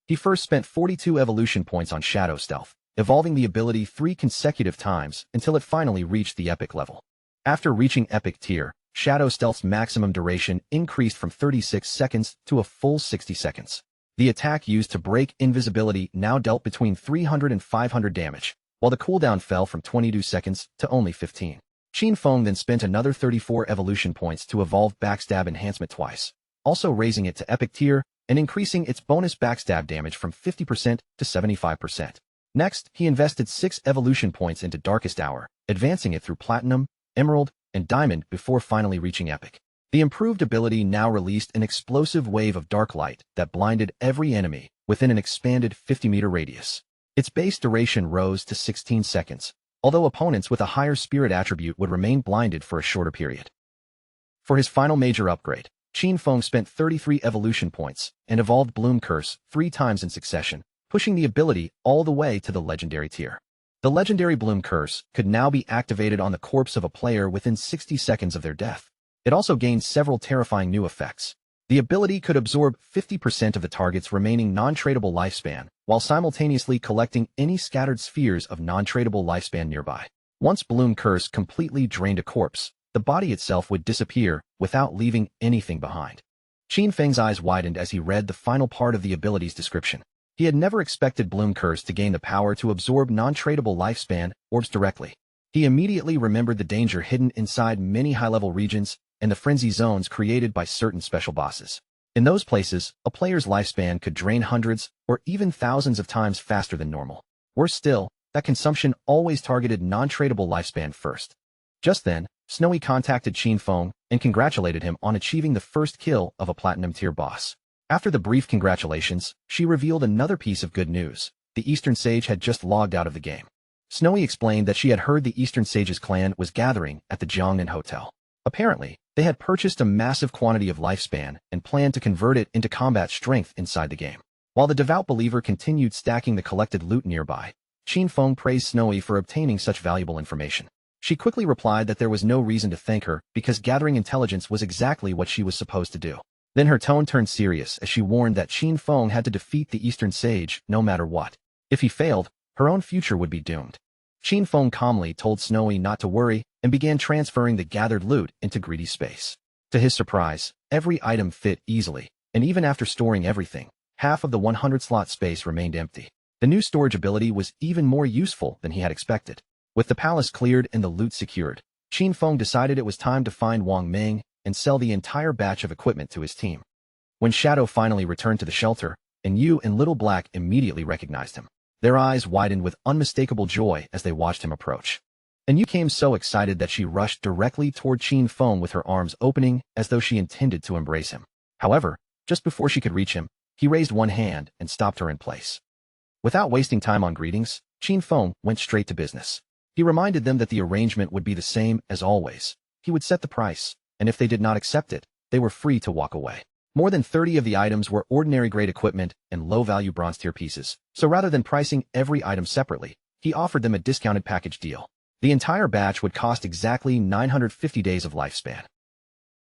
He first spent 42 evolution points on Shadow Stealth, evolving the ability 3 consecutive times until it finally reached the epic level. After reaching epic tier, Shadow Stealth's maximum duration increased from 36 seconds to a full 60 seconds. The attack used to break invisibility now dealt between 300 and 500 damage, while the cooldown fell from 22 seconds to only 15. Qin Feng then spent another 34 evolution points to evolve Backstab Enhancement twice, also raising it to epic tier and increasing its bonus backstab damage from 50% to 75%. Next, he invested 6 evolution points into Darkest Hour, advancing it through Platinum, Emerald, and Diamond before finally reaching Epic. The improved ability now released an explosive wave of dark light that blinded every enemy within an expanded 50-meter radius. Its base duration rose to 16 seconds, although opponents with a higher spirit attribute would remain blinded for a shorter period. For his final major upgrade, Qin Feng spent 33 evolution points and evolved Bloom Curse 3 times in succession, pushing the ability all the way to the legendary tier. The legendary Bloom Curse could now be activated on the corpse of a player within 60 seconds of their death. It also gained several terrifying new effects. The ability could absorb 50% of the target's remaining non-tradable lifespan, while simultaneously collecting any scattered spheres of non-tradable lifespan nearby. Once Bloom Curse completely drained a corpse, the body itself would disappear without leaving anything behind. Qin Feng's eyes widened as he read the final part of the ability's description. He had never expected Bloom Curse to gain the power to absorb non-tradable lifespan orbs directly. He immediately remembered the danger hidden inside many high-level regions and the frenzy zones created by certain special bosses. In those places, a player's lifespan could drain hundreds or even thousands of times faster than normal. Worse still, that consumption always targeted non-tradable lifespan first. Just then, Snowy contacted Qin Feng and congratulated him on achieving the first kill of a platinum-tier boss. After the brief congratulations, she revealed another piece of good news. The Eastern Sage had just logged out of the game. Snowy explained that she had heard the Eastern Sage's clan was gathering at the Jiangnan Hotel. Apparently, they had purchased a massive quantity of lifespan and planned to convert it into combat strength inside the game. While the devout believer continued stacking the collected loot nearby, Qin Feng praised Snowy for obtaining such valuable information. She quickly replied that there was no reason to thank her because gathering intelligence was exactly what she was supposed to do. Then her tone turned serious as she warned that Qin Feng had to defeat the Eastern Sage no matter what. If he failed, her own future would be doomed. Qin Feng calmly told Snowy not to worry and began transferring the gathered loot into greedy space. To his surprise, every item fit easily, and even after storing everything, half of the 100-slot space remained empty. The new storage ability was even more useful than he had expected. With the palace cleared and the loot secured, Qin Feng decided it was time to find Wang Ming and sell the entire batch of equipment to his team. When Shadow finally returned to the shelter, Yu and Little Black immediately recognized him. Their eyes widened with unmistakable joy as they watched him approach. Yu came so excited that she rushed directly toward Qin Feng with her arms opening as though she intended to embrace him. However, just before she could reach him, he raised one hand and stopped her in place. Without wasting time on greetings, Qin Feng went straight to business. He reminded them that the arrangement would be the same as always. He would set the price, and if they did not accept it, they were free to walk away. More than 30 of the items were ordinary-grade equipment and low-value bronze-tier pieces, so rather than pricing every item separately, he offered them a discounted package deal. The entire batch would cost exactly 950 days of lifespan.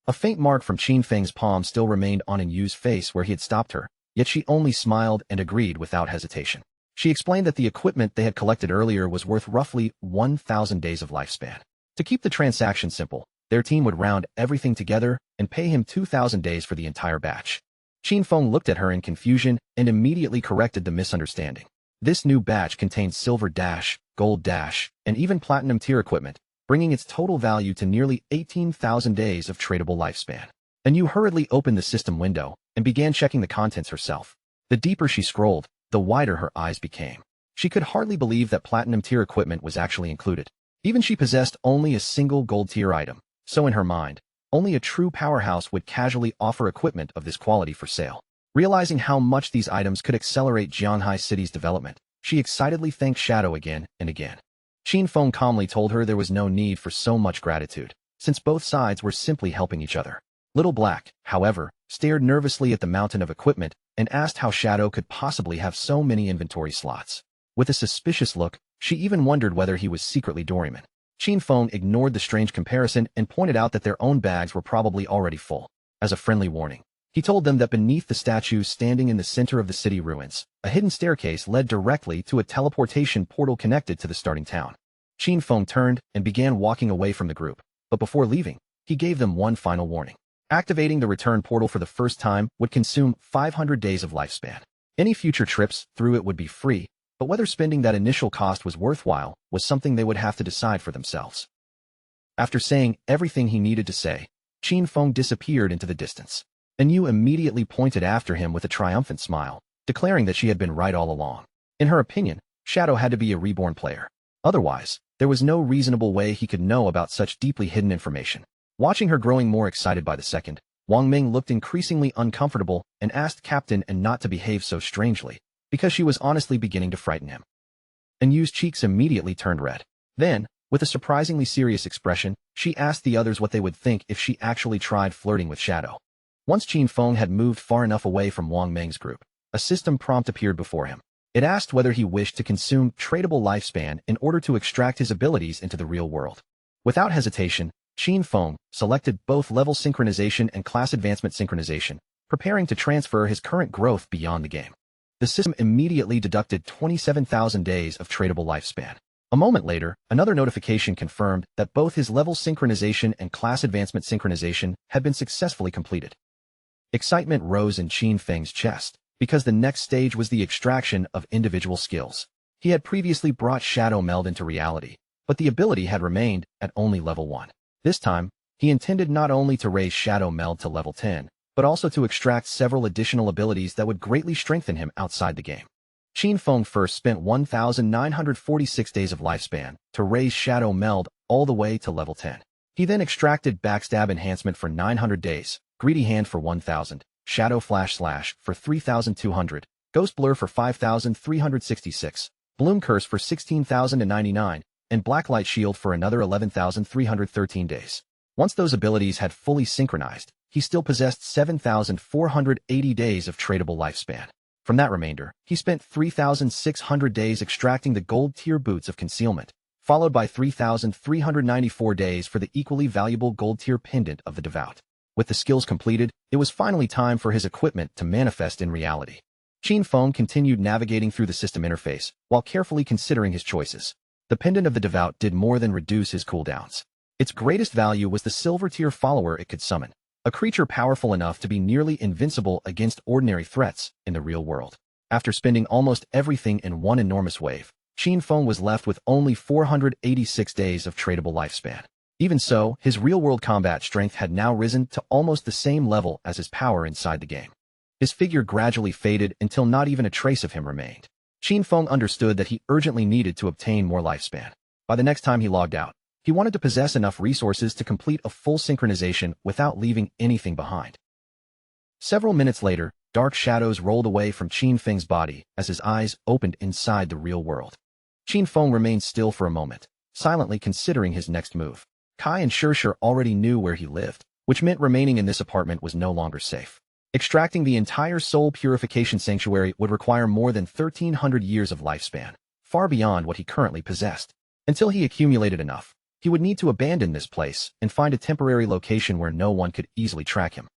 A faint mark from Qin Feng's palm still remained on Yu's face where he had stopped her, yet she only smiled and agreed without hesitation. She explained that the equipment they had collected earlier was worth roughly 1,000 days of lifespan. To keep the transaction simple, their team would round everything together and pay him 2,000 days for the entire batch. Qin Feng looked at her in confusion and immediately corrected the misunderstanding. This new batch contained silver dash, gold dash, and even platinum tier equipment, bringing its total value to nearly 18,000 days of tradable lifespan. Yu hurriedly opened the system window and began checking the contents herself. The deeper she scrolled, the wider her eyes became. She could hardly believe that platinum tier equipment was actually included. Even she possessed only a single gold tier item, so in her mind, only a true powerhouse would casually offer equipment of this quality for sale. Realizing how much these items could accelerate Jianhai City's development, she excitedly thanked Shadow again and again. Qin Feng calmly told her there was no need for so much gratitude, since both sides were simply helping each other. Little Black, however, stared nervously at the mountain of equipment and asked how Shadow could possibly have so many inventory slots. With a suspicious look, she even wondered whether he was secretly Doryman. Qin Feng ignored the strange comparison and pointed out that their own bags were probably already full. As a friendly warning, he told them that beneath the statues standing in the center of the city ruins, a hidden staircase led directly to a teleportation portal connected to the starting town. Qin Feng turned and began walking away from the group, but before leaving, he gave them one final warning. Activating the return portal for the first time would consume 500 days of lifespan. Any future trips through it would be free, but whether spending that initial cost was worthwhile was something they would have to decide for themselves. After saying everything he needed to say, Qin Feng disappeared into the distance. Yu immediately pointed after him with a triumphant smile, declaring that she had been right all along. In her opinion, Shadow had to be a reborn player. Otherwise, there was no reasonable way he could know about such deeply hidden information. Watching her growing more excited by the second, Wang Ming looked increasingly uncomfortable and asked Captain and not to behave so strangely, because she was honestly beginning to frighten him. Yu's cheeks immediately turned red. Then, with a surprisingly serious expression, she asked the others what they would think if she actually tried flirting with Shadow. Once Qin Feng had moved far enough away from Wang Meng's group, a system prompt appeared before him. It asked whether he wished to consume tradable lifespan in order to extract his abilities into the real world. Without hesitation, Qin Feng selected both level synchronization and class advancement synchronization, preparing to transfer his current growth beyond the game. The system immediately deducted 27,000 days of tradable lifespan. A moment later, another notification confirmed that both his level synchronization and class advancement synchronization had been successfully completed. Excitement rose in Qin Feng's chest, because the next stage was the extraction of individual skills. He had previously brought Shadow Meld into reality, but the ability had remained at only level 1. This time, he intended not only to raise Shadow Meld to level 10, but also to extract several additional abilities that would greatly strengthen him outside the game. Qin Feng first spent 1,946 days of lifespan to raise Shadow Meld all the way to level 10. He then extracted Backstab Enhancement for 900 days, Greedy Hand for 1,000, Shadow Flash Slash for 3,200, Ghost Blur for 5,366, Bloom Curse for 16,099, and Blacklight Shield for another 11,313 days. Once those abilities had fully synchronized, he still possessed 7,480 days of tradable lifespan. From that remainder, he spent 3,600 days extracting the gold tier Boots of Concealment, followed by 3,394 days for the equally valuable gold tier Pendant of the Devout. With the skills completed, it was finally time for his equipment to manifest in reality. Qin Feng continued navigating through the system interface, while carefully considering his choices. The Pendant of the Devout did more than reduce his cooldowns. Its greatest value was the silver tier follower it could summon, a creature powerful enough to be nearly invincible against ordinary threats in the real world. After spending almost everything in one enormous wave, Qin Feng was left with only 486 days of tradable lifespan. Even so, his real-world combat strength had now risen to almost the same level as his power inside the game. His figure gradually faded until not even a trace of him remained. Qin Feng understood that he urgently needed to obtain more lifespan. By the next time he logged out, he wanted to possess enough resources to complete a full synchronization without leaving anything behind. Several minutes later, dark shadows rolled away from Qin Feng's body as his eyes opened inside the real world. Qin Feng remained still for a moment, silently considering his next move. Kai and Shirshir already knew where he lived, which meant remaining in this apartment was no longer safe. Extracting the entire soul purification sanctuary would require more than 1,300 years of lifespan, far beyond what he currently possessed. Until he accumulated enough, he would need to abandon this place and find a temporary location where no one could easily track him.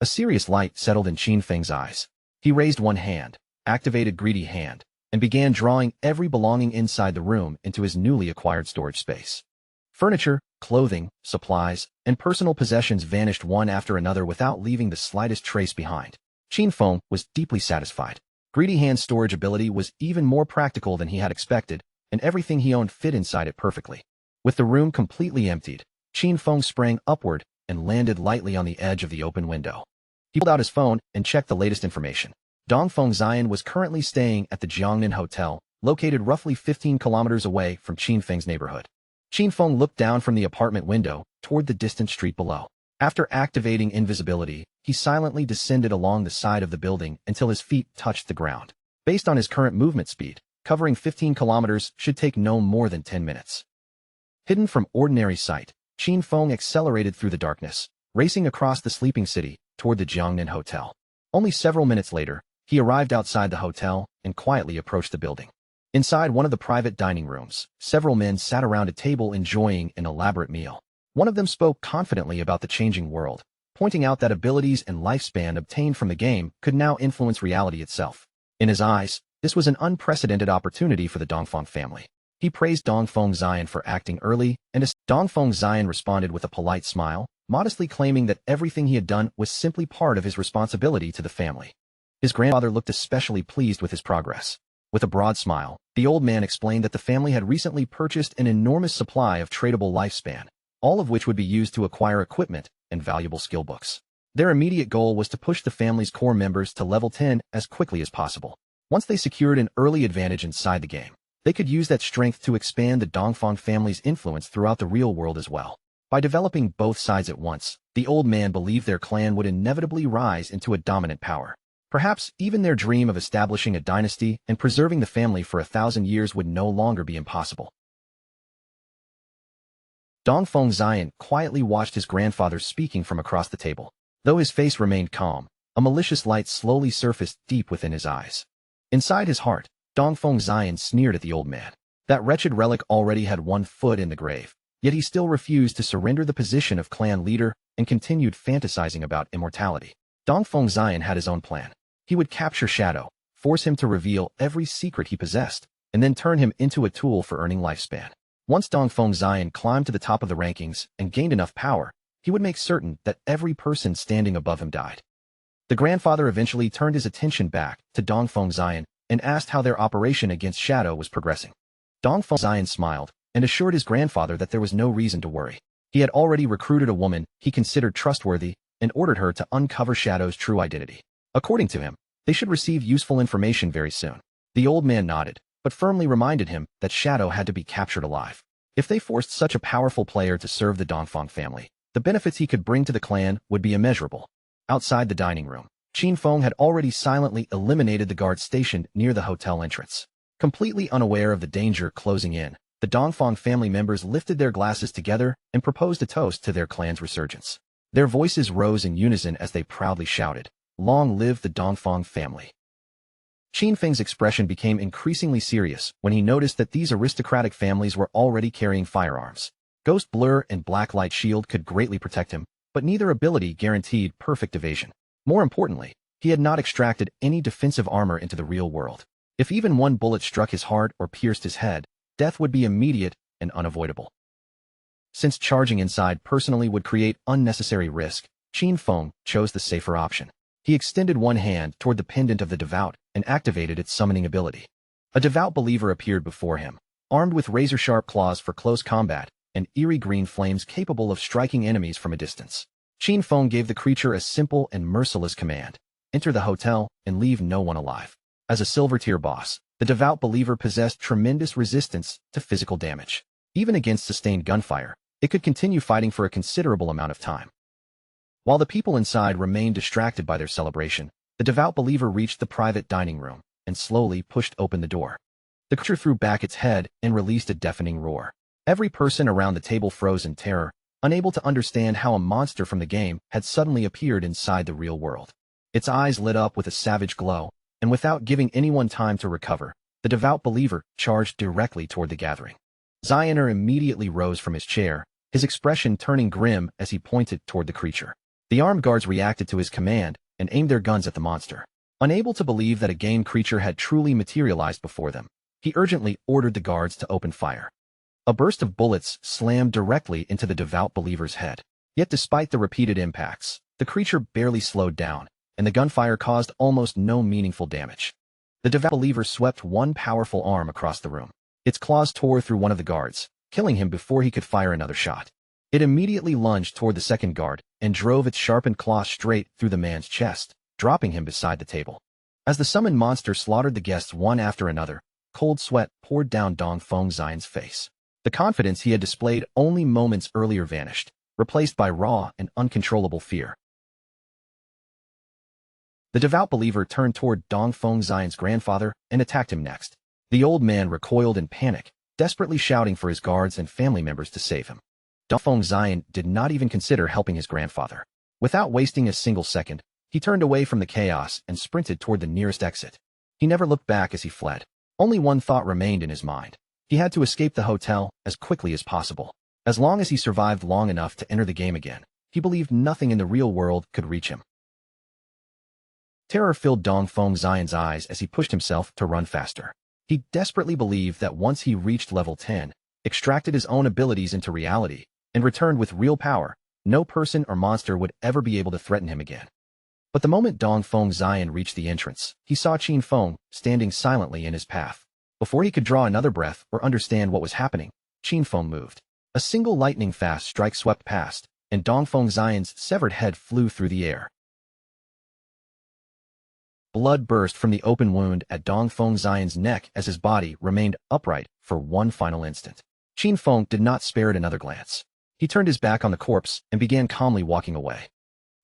A serious light settled in Qin Feng's eyes. He raised one hand, activated Greedy Hand, and began drawing every belonging inside the room into his newly acquired storage space. Furniture, clothing, supplies, and personal possessions vanished one after another without leaving the slightest trace behind. Qin Feng was deeply satisfied. Greedy Hand's storage ability was even more practical than he had expected, and everything he owned fit inside it perfectly. With the room completely emptied, Qin Feng sprang upward and landed lightly on the edge of the open window. He pulled out his phone and checked the latest information. Dongfeng Xian was currently staying at the Jiangnan Hotel, located roughly 15 kilometers away from Qin Feng's neighborhood. Qin Feng looked down from the apartment window toward the distant street below. After activating invisibility, he silently descended along the side of the building until his feet touched the ground. Based on his current movement speed, covering 15 kilometers should take no more than 10 minutes. Hidden from ordinary sight, Qin Feng accelerated through the darkness, racing across the sleeping city toward the Jiangnan Hotel. Only several minutes later, he arrived outside the hotel and quietly approached the building. Inside one of the private dining rooms, several men sat around a table enjoying an elaborate meal. One of them spoke confidently about the changing world, pointing out that abilities and lifespan obtained from the game could now influence reality itself. In his eyes, this was an unprecedented opportunity for the Dongfeng family. He praised Dongfeng Xian for acting early, and as Dongfeng Xian responded with a polite smile, modestly claiming that everything he had done was simply part of his responsibility to the family. His grandfather looked especially pleased with his progress. With a broad smile, the old man explained that the family had recently purchased an enormous supply of tradable lifespan, all of which would be used to acquire equipment and valuable skill books. Their immediate goal was to push the family's core members to level 10 as quickly as possible. Once they secured an early advantage inside the game, they could use that strength to expand the Dongfeng family's influence throughout the real world as well. By developing both sides at once, the old man believed their clan would inevitably rise into a dominant power. Perhaps even their dream of establishing a dynasty and preserving the family for 1,000 years would no longer be impossible. Dongfeng Xian quietly watched his grandfather speaking from across the table. Though his face remained calm, a malicious light slowly surfaced deep within his eyes. Inside his heart, Dongfeng Xian sneered at the old man. That wretched relic already had one foot in the grave, yet he still refused to surrender the position of clan leader and continued fantasizing about immortality. Dongfeng Xian had his own plan. He would capture Shadow, force him to reveal every secret he possessed, and then turn him into a tool for earning lifespan. Once Dongfeng Xian climbed to the top of the rankings and gained enough power, he would make certain that every person standing above him died. The grandfather eventually turned his attention back to Dongfeng Xian and asked how their operation against Shadow was progressing. Dongfeng Xian smiled and assured his grandfather that there was no reason to worry. He had already recruited a woman he considered trustworthy and ordered her to uncover Shadow's true identity. According to him, they should receive useful information very soon. The old man nodded, but firmly reminded him that Shadow had to be captured alive. If they forced such a powerful player to serve the Dongfeng family, the benefits he could bring to the clan would be immeasurable. Outside the dining room, Qin Feng had already silently eliminated the guards stationed near the hotel entrance. Completely unaware of the danger closing in, the Dongfeng family members lifted their glasses together and proposed a toast to their clan's resurgence. Their voices rose in unison as they proudly shouted, "Long live the Dongfeng family." Qin Feng's expression became increasingly serious when he noticed that these aristocratic families were already carrying firearms. Ghost Blur and Black Light Shield could greatly protect him, but neither ability guaranteed perfect evasion. More importantly, he had not extracted any defensive armor into the real world. If even one bullet struck his heart or pierced his head, death would be immediate and unavoidable. Since charging inside personally would create unnecessary risk, Qin Feng chose the safer option. He extended one hand toward the pendant of the devout and activated its summoning ability. A devout believer appeared before him, armed with razor-sharp claws for close combat and eerie green flames capable of striking enemies from a distance. Qin Feng gave the creature a simple and merciless command: enter the hotel and leave no one alive. As a silver-tier boss, the devout believer possessed tremendous resistance to physical damage. Even against sustained gunfire, it could continue fighting for a considerable amount of time. While the people inside remained distracted by their celebration, the devout believer reached the private dining room and slowly pushed open the door. The creature threw back its head and released a deafening roar. Every person around the table froze in terror, unable to understand how a monster from the game had suddenly appeared inside the real world. Its eyes lit up with a savage glow, and without giving anyone time to recover, the devout believer charged directly toward the gathering. Xioner immediately rose from his chair, his expression turning grim as he pointed toward the creature. The armed guards reacted to his command and aimed their guns at the monster. Unable to believe that a game creature had truly materialized before them, he urgently ordered the guards to open fire. A burst of bullets slammed directly into the devout believer's head. Yet despite the repeated impacts, the creature barely slowed down, and the gunfire caused almost no meaningful damage. The devout believer swept one powerful arm across the room. Its claws tore through one of the guards, killing him before he could fire another shot. It immediately lunged toward the second guard and drove its sharpened claw straight through the man's chest, dropping him beside the table. As the summoned monster slaughtered the guests one after another, cold sweat poured down Dongfeng Xian's face. The confidence he had displayed only moments earlier vanished, replaced by raw and uncontrollable fear. The devout believer turned toward Dongfeng Xian's grandfather and attacked him next. The old man recoiled in panic, desperately shouting for his guards and family members to save him. Dongfeng Xian did not even consider helping his grandfather. Without wasting a single second, he turned away from the chaos and sprinted toward the nearest exit. He never looked back as he fled. Only one thought remained in his mind. He had to escape the hotel as quickly as possible. As long as he survived long enough to enter the game again, he believed nothing in the real world could reach him. Terror filled Dongfeng Xian's eyes as he pushed himself to run faster. He desperately believed that once he reached level 10, extracted his own abilities into reality, and returned with real power, no person or monster would ever be able to threaten him again. But the moment Dongfeng Xian reached the entrance, he saw Qin Feng standing silently in his path. Before he could draw another breath or understand what was happening, Qin Feng moved. A single lightning-fast strike swept past, and Dongfeng Xian's severed head flew through the air. Blood burst from the open wound at Dongfeng Xian's neck as his body remained upright for one final instant. Qin Feng did not spare it another glance. He turned his back on the corpse and began calmly walking away.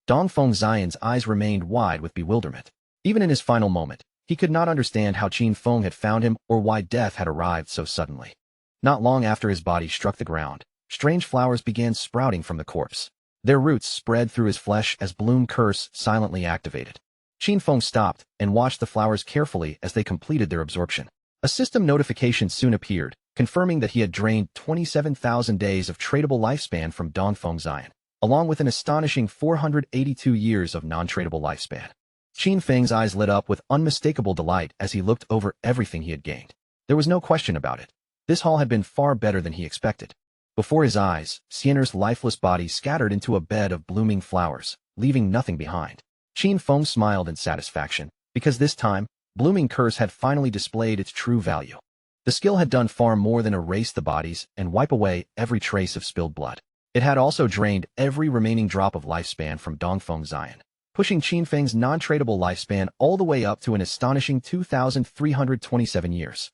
Dongfeng Xian's eyes remained wide with bewilderment. Even in his final moment, he could not understand how Qin Feng had found him or why death had arrived so suddenly. Not long after his body struck the ground, strange flowers began sprouting from the corpse. Their roots spread through his flesh as Bloom Curse silently activated. Qin Feng stopped and watched the flowers carefully as they completed their absorption. A system notification soon appeared, confirming that he had drained 27,000 days of tradable lifespan from Dongfeng Zion, along with an astonishing 482 years of non-tradable lifespan. Qin Feng's eyes lit up with unmistakable delight as he looked over everything he had gained. There was no question about it. This haul had been far better than he expected. Before his eyes, Xiener's lifeless body scattered into a bed of blooming flowers, leaving nothing behind. Qin Feng smiled in satisfaction, because this time, Blooming Curse had finally displayed its true value. The skill had done far more than erase the bodies and wipe away every trace of spilled blood. It had also drained every remaining drop of lifespan from Dongfeng Zion, pushing Qin Feng's non-tradable lifespan all the way up to an astonishing 2,327 years.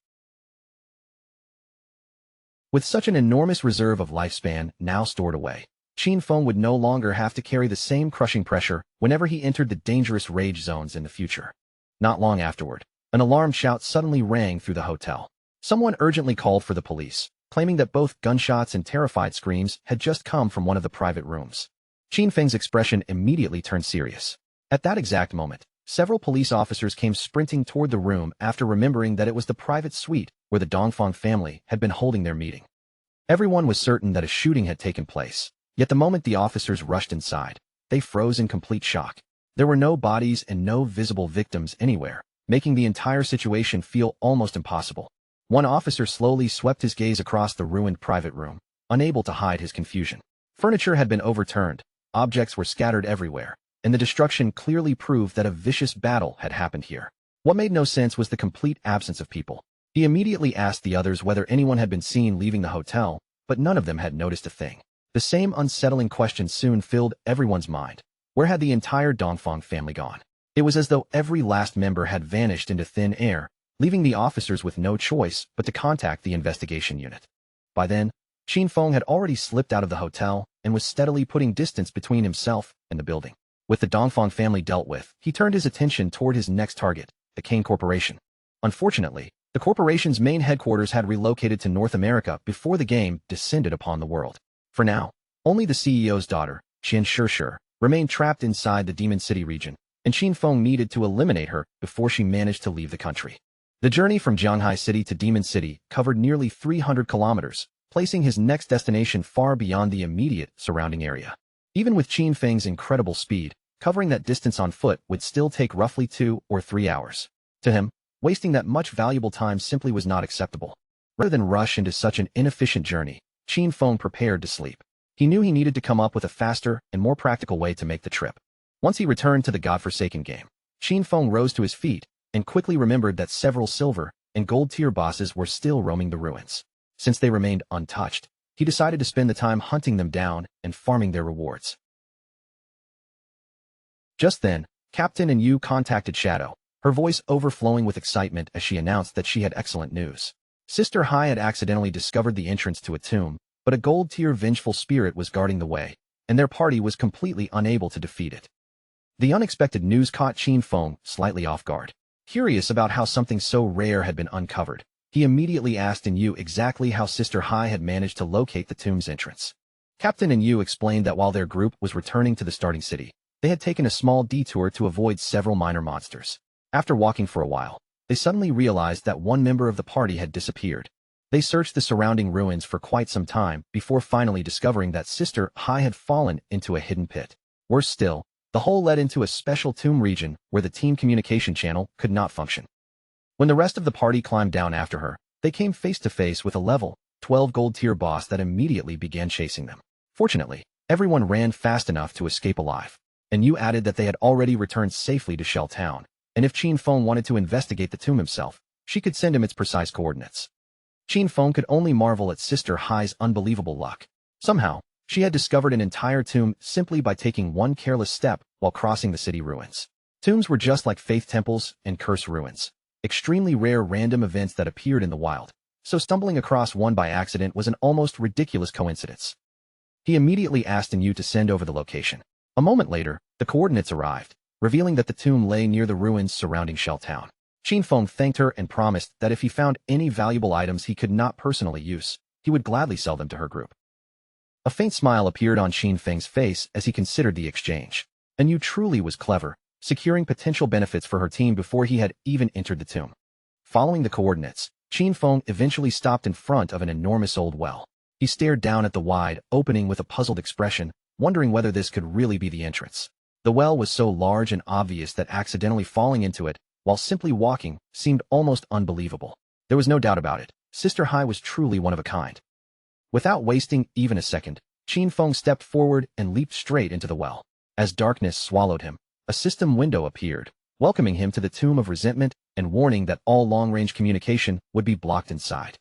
With such an enormous reserve of lifespan now stored away, Qin Feng would no longer have to carry the same crushing pressure whenever he entered the dangerous rage zones in the future. Not long afterward, an alarm shout suddenly rang through the hotel. Someone urgently called for the police, claiming that both gunshots and terrified screams had just come from one of the private rooms. Qin Feng's expression immediately turned serious. At that exact moment, several police officers came sprinting toward the room after remembering that it was the private suite where the Dongfeng family had been holding their meeting. Everyone was certain that a shooting had taken place, yet the moment the officers rushed inside, they froze in complete shock. There were no bodies and no visible victims anywhere, making the entire situation feel almost impossible. One officer slowly swept his gaze across the ruined private room, unable to hide his confusion. Furniture had been overturned, objects were scattered everywhere, and the destruction clearly proved that a vicious battle had happened here. What made no sense was the complete absence of people. He immediately asked the others whether anyone had been seen leaving the hotel, but none of them had noticed a thing. The same unsettling question soon filled everyone's mind. Where had the entire Dongfeng family gone? It was as though every last member had vanished into thin air, leaving the officers with no choice but to contact the investigation unit. By then, Qin Feng had already slipped out of the hotel and was steadily putting distance between himself and the building. With the Dongfeng family dealt with, he turned his attention toward his next target, the Kane Corporation. Unfortunately, the corporation's main headquarters had relocated to North America before the game descended upon the world. For now, only the CEO's daughter, Qian Shishir, remained trapped inside the Demon City region, and Qin Feng needed to eliminate her before she managed to leave the country. The journey from Jianghai City to Demon City covered nearly 300 kilometers, placing his next destination far beyond the immediate surrounding area. Even with Qin Feng's incredible speed, covering that distance on foot would still take roughly 2 or 3 hours. To him, wasting that much valuable time simply was not acceptable. Rather than rush into such an inefficient journey, Qin Feng prepared to sleep. He knew he needed to come up with a faster and more practical way to make the trip. Once he returned to the godforsaken game, Qin Feng rose to his feet and quickly remembered that several silver and gold tier bosses were still roaming the ruins. Since they remained untouched, he decided to spend the time hunting them down and farming their rewards. Just then, Captain and Yu contacted Shadow, her voice overflowing with excitement as she announced that she had excellent news. Sister Hai had accidentally discovered the entrance to a tomb, but a gold-tier vengeful spirit was guarding the way, and their party was completely unable to defeat it. The unexpected news caught Qin Feng slightly off guard. Curious about how something so rare had been uncovered, he immediately asked Yu exactly how Sister Hai had managed to locate the tomb's entrance. Captain Yu explained that while their group was returning to the starting city, they had taken a small detour to avoid several minor monsters. After walking for a while, they suddenly realized that one member of the party had disappeared. They searched the surrounding ruins for quite some time before finally discovering that Sister Hai had fallen into a hidden pit. Worse still, the hole led into a special tomb region where the team communication channel could not function. When the rest of the party climbed down after her, they came face to face with a level 12 gold tier boss that immediately began chasing them. Fortunately, everyone ran fast enough to escape alive, and Yu added that they had already returned safely to Shell Town, and if Qin Feng wanted to investigate the tomb himself, she could send him its precise coordinates. Qin Feng could only marvel at Sister Hai's unbelievable luck. Somehow, she had discovered an entire tomb simply by taking one careless step while crossing the city ruins. Tombs were just like faith temples and curse ruins, extremely rare random events that appeared in the wild, so stumbling across one by accident was an almost ridiculous coincidence. He immediately asked Yu to send over the location. A moment later, the coordinates arrived, revealing that the tomb lay near the ruins surrounding Shell Town. Qin Feng thanked her and promised that if he found any valuable items he could not personally use, he would gladly sell them to her group. A faint smile appeared on Qin Feng's face as he considered the exchange. And Yu truly was clever, securing potential benefits for her team before he had even entered the tomb. Following the coordinates, Qin Feng eventually stopped in front of an enormous old well. He stared down at the wide opening with a puzzled expression, wondering whether this could really be the entrance. The well was so large and obvious that accidentally falling into it, while simply walking, seemed almost unbelievable. There was no doubt about it. Sister Hai was truly one of a kind. Without wasting even a second, Qin Feng stepped forward and leaped straight into the well. As darkness swallowed him, a system window appeared, welcoming him to the Tomb of Resentment and warning that all long-range communication would be blocked inside.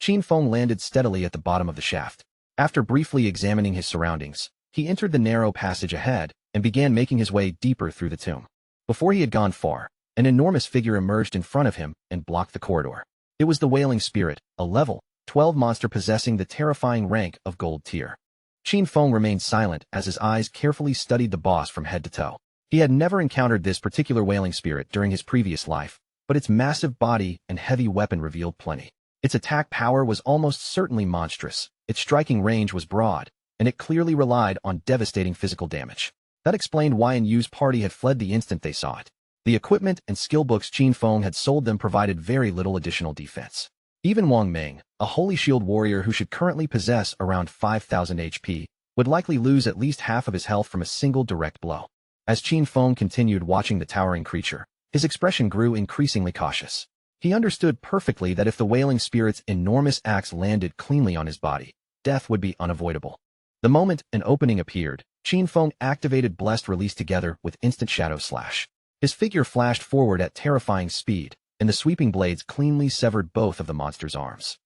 Qin Feng landed steadily at the bottom of the shaft. After briefly examining his surroundings, he entered the narrow passage ahead and began making his way deeper through the tomb. Before he had gone far, an enormous figure emerged in front of him and blocked the corridor. It was the Wailing Spirit, a level 12 monster possessing the terrifying rank of Gold Tier. Qin Feng remained silent as his eyes carefully studied the boss from head to toe. He had never encountered this particular Wailing Spirit during his previous life, but its massive body and heavy weapon revealed plenty. Its attack power was almost certainly monstrous, its striking range was broad, and it clearly relied on devastating physical damage. That explained why Yu's party had fled the instant they saw it. The equipment and skill books Qin Feng had sold them provided very little additional defense. Even Wang Meng, a Holy Shield warrior who should currently possess around 5,000 HP, would likely lose at least half of his health from a single direct blow. As Qin Feng continued watching the towering creature, his expression grew increasingly cautious. He understood perfectly that if the Wailing Spirit's enormous axe landed cleanly on his body, death would be unavoidable. The moment an opening appeared, Qin Feng activated Blessed Release together with instant Shadow Slash. His figure flashed forward at terrifying speed, and the sweeping blades cleanly severed both of the monster's arms.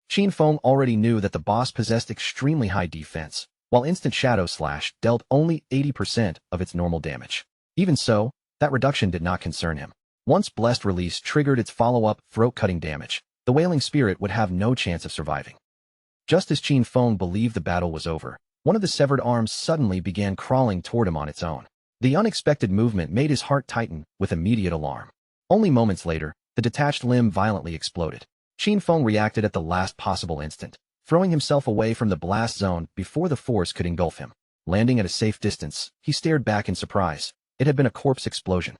Qin Feng already knew that the boss possessed extremely high defense, while instant Shadow Slash dealt only 80% of its normal damage. Even so, that reduction did not concern him. Once Blessed Release triggered its follow-up throat-cutting damage, the Wailing Spirit would have no chance of surviving. Just as Qin Feng believed the battle was over, one of the severed arms suddenly began crawling toward him on its own. The unexpected movement made his heart tighten with immediate alarm. Only moments later, the detached limb violently exploded. Qin Feng reacted at the last possible instant, throwing himself away from the blast zone before the force could engulf him. Landing at a safe distance, he stared back in surprise. It had been a corpse explosion.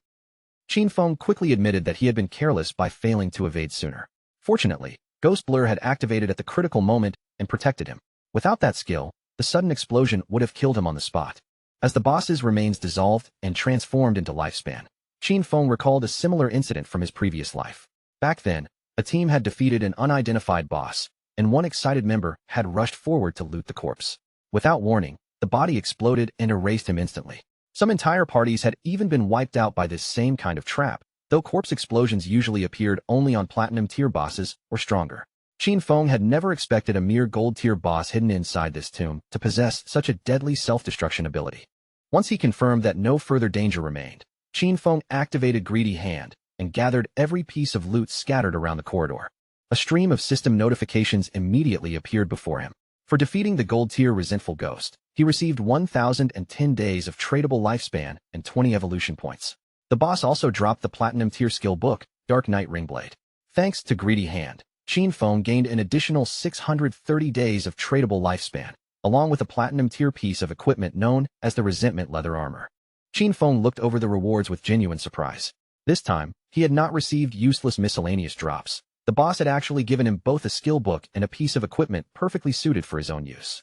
Qin Feng quickly admitted that he had been careless by failing to evade sooner. Fortunately, Ghost Blur had activated at the critical moment and protected him. Without that skill, the sudden explosion would have killed him on the spot. As the boss's remains dissolved and transformed into lifespan, Qin Feng recalled a similar incident from his previous life. Back then, a team had defeated an unidentified boss, and one excited member had rushed forward to loot the corpse. Without warning, the body exploded and erased him instantly. Some entire parties had even been wiped out by this same kind of trap, though corpse explosions usually appeared only on platinum tier bosses or stronger. Qin Feng had never expected a mere gold tier boss hidden inside this tomb to possess such a deadly self-destruction ability. Once he confirmed that no further danger remained, Qin Feng activated Greedy Hand and gathered every piece of loot scattered around the corridor. A stream of system notifications immediately appeared before him. For defeating the gold tier Resentful Ghost, he received 1,010 days of tradable lifespan and 20 evolution points. The boss also dropped the platinum tier skill book, Dark Knight Ringblade. Thanks to Greedy Hand, Qin Feng gained an additional 630 days of tradable lifespan, along with a platinum tier piece of equipment known as the Resentment Leather Armor. Qin Feng looked over the rewards with genuine surprise. This time, he had not received useless miscellaneous drops. The boss had actually given him both a skill book and a piece of equipment perfectly suited for his own use.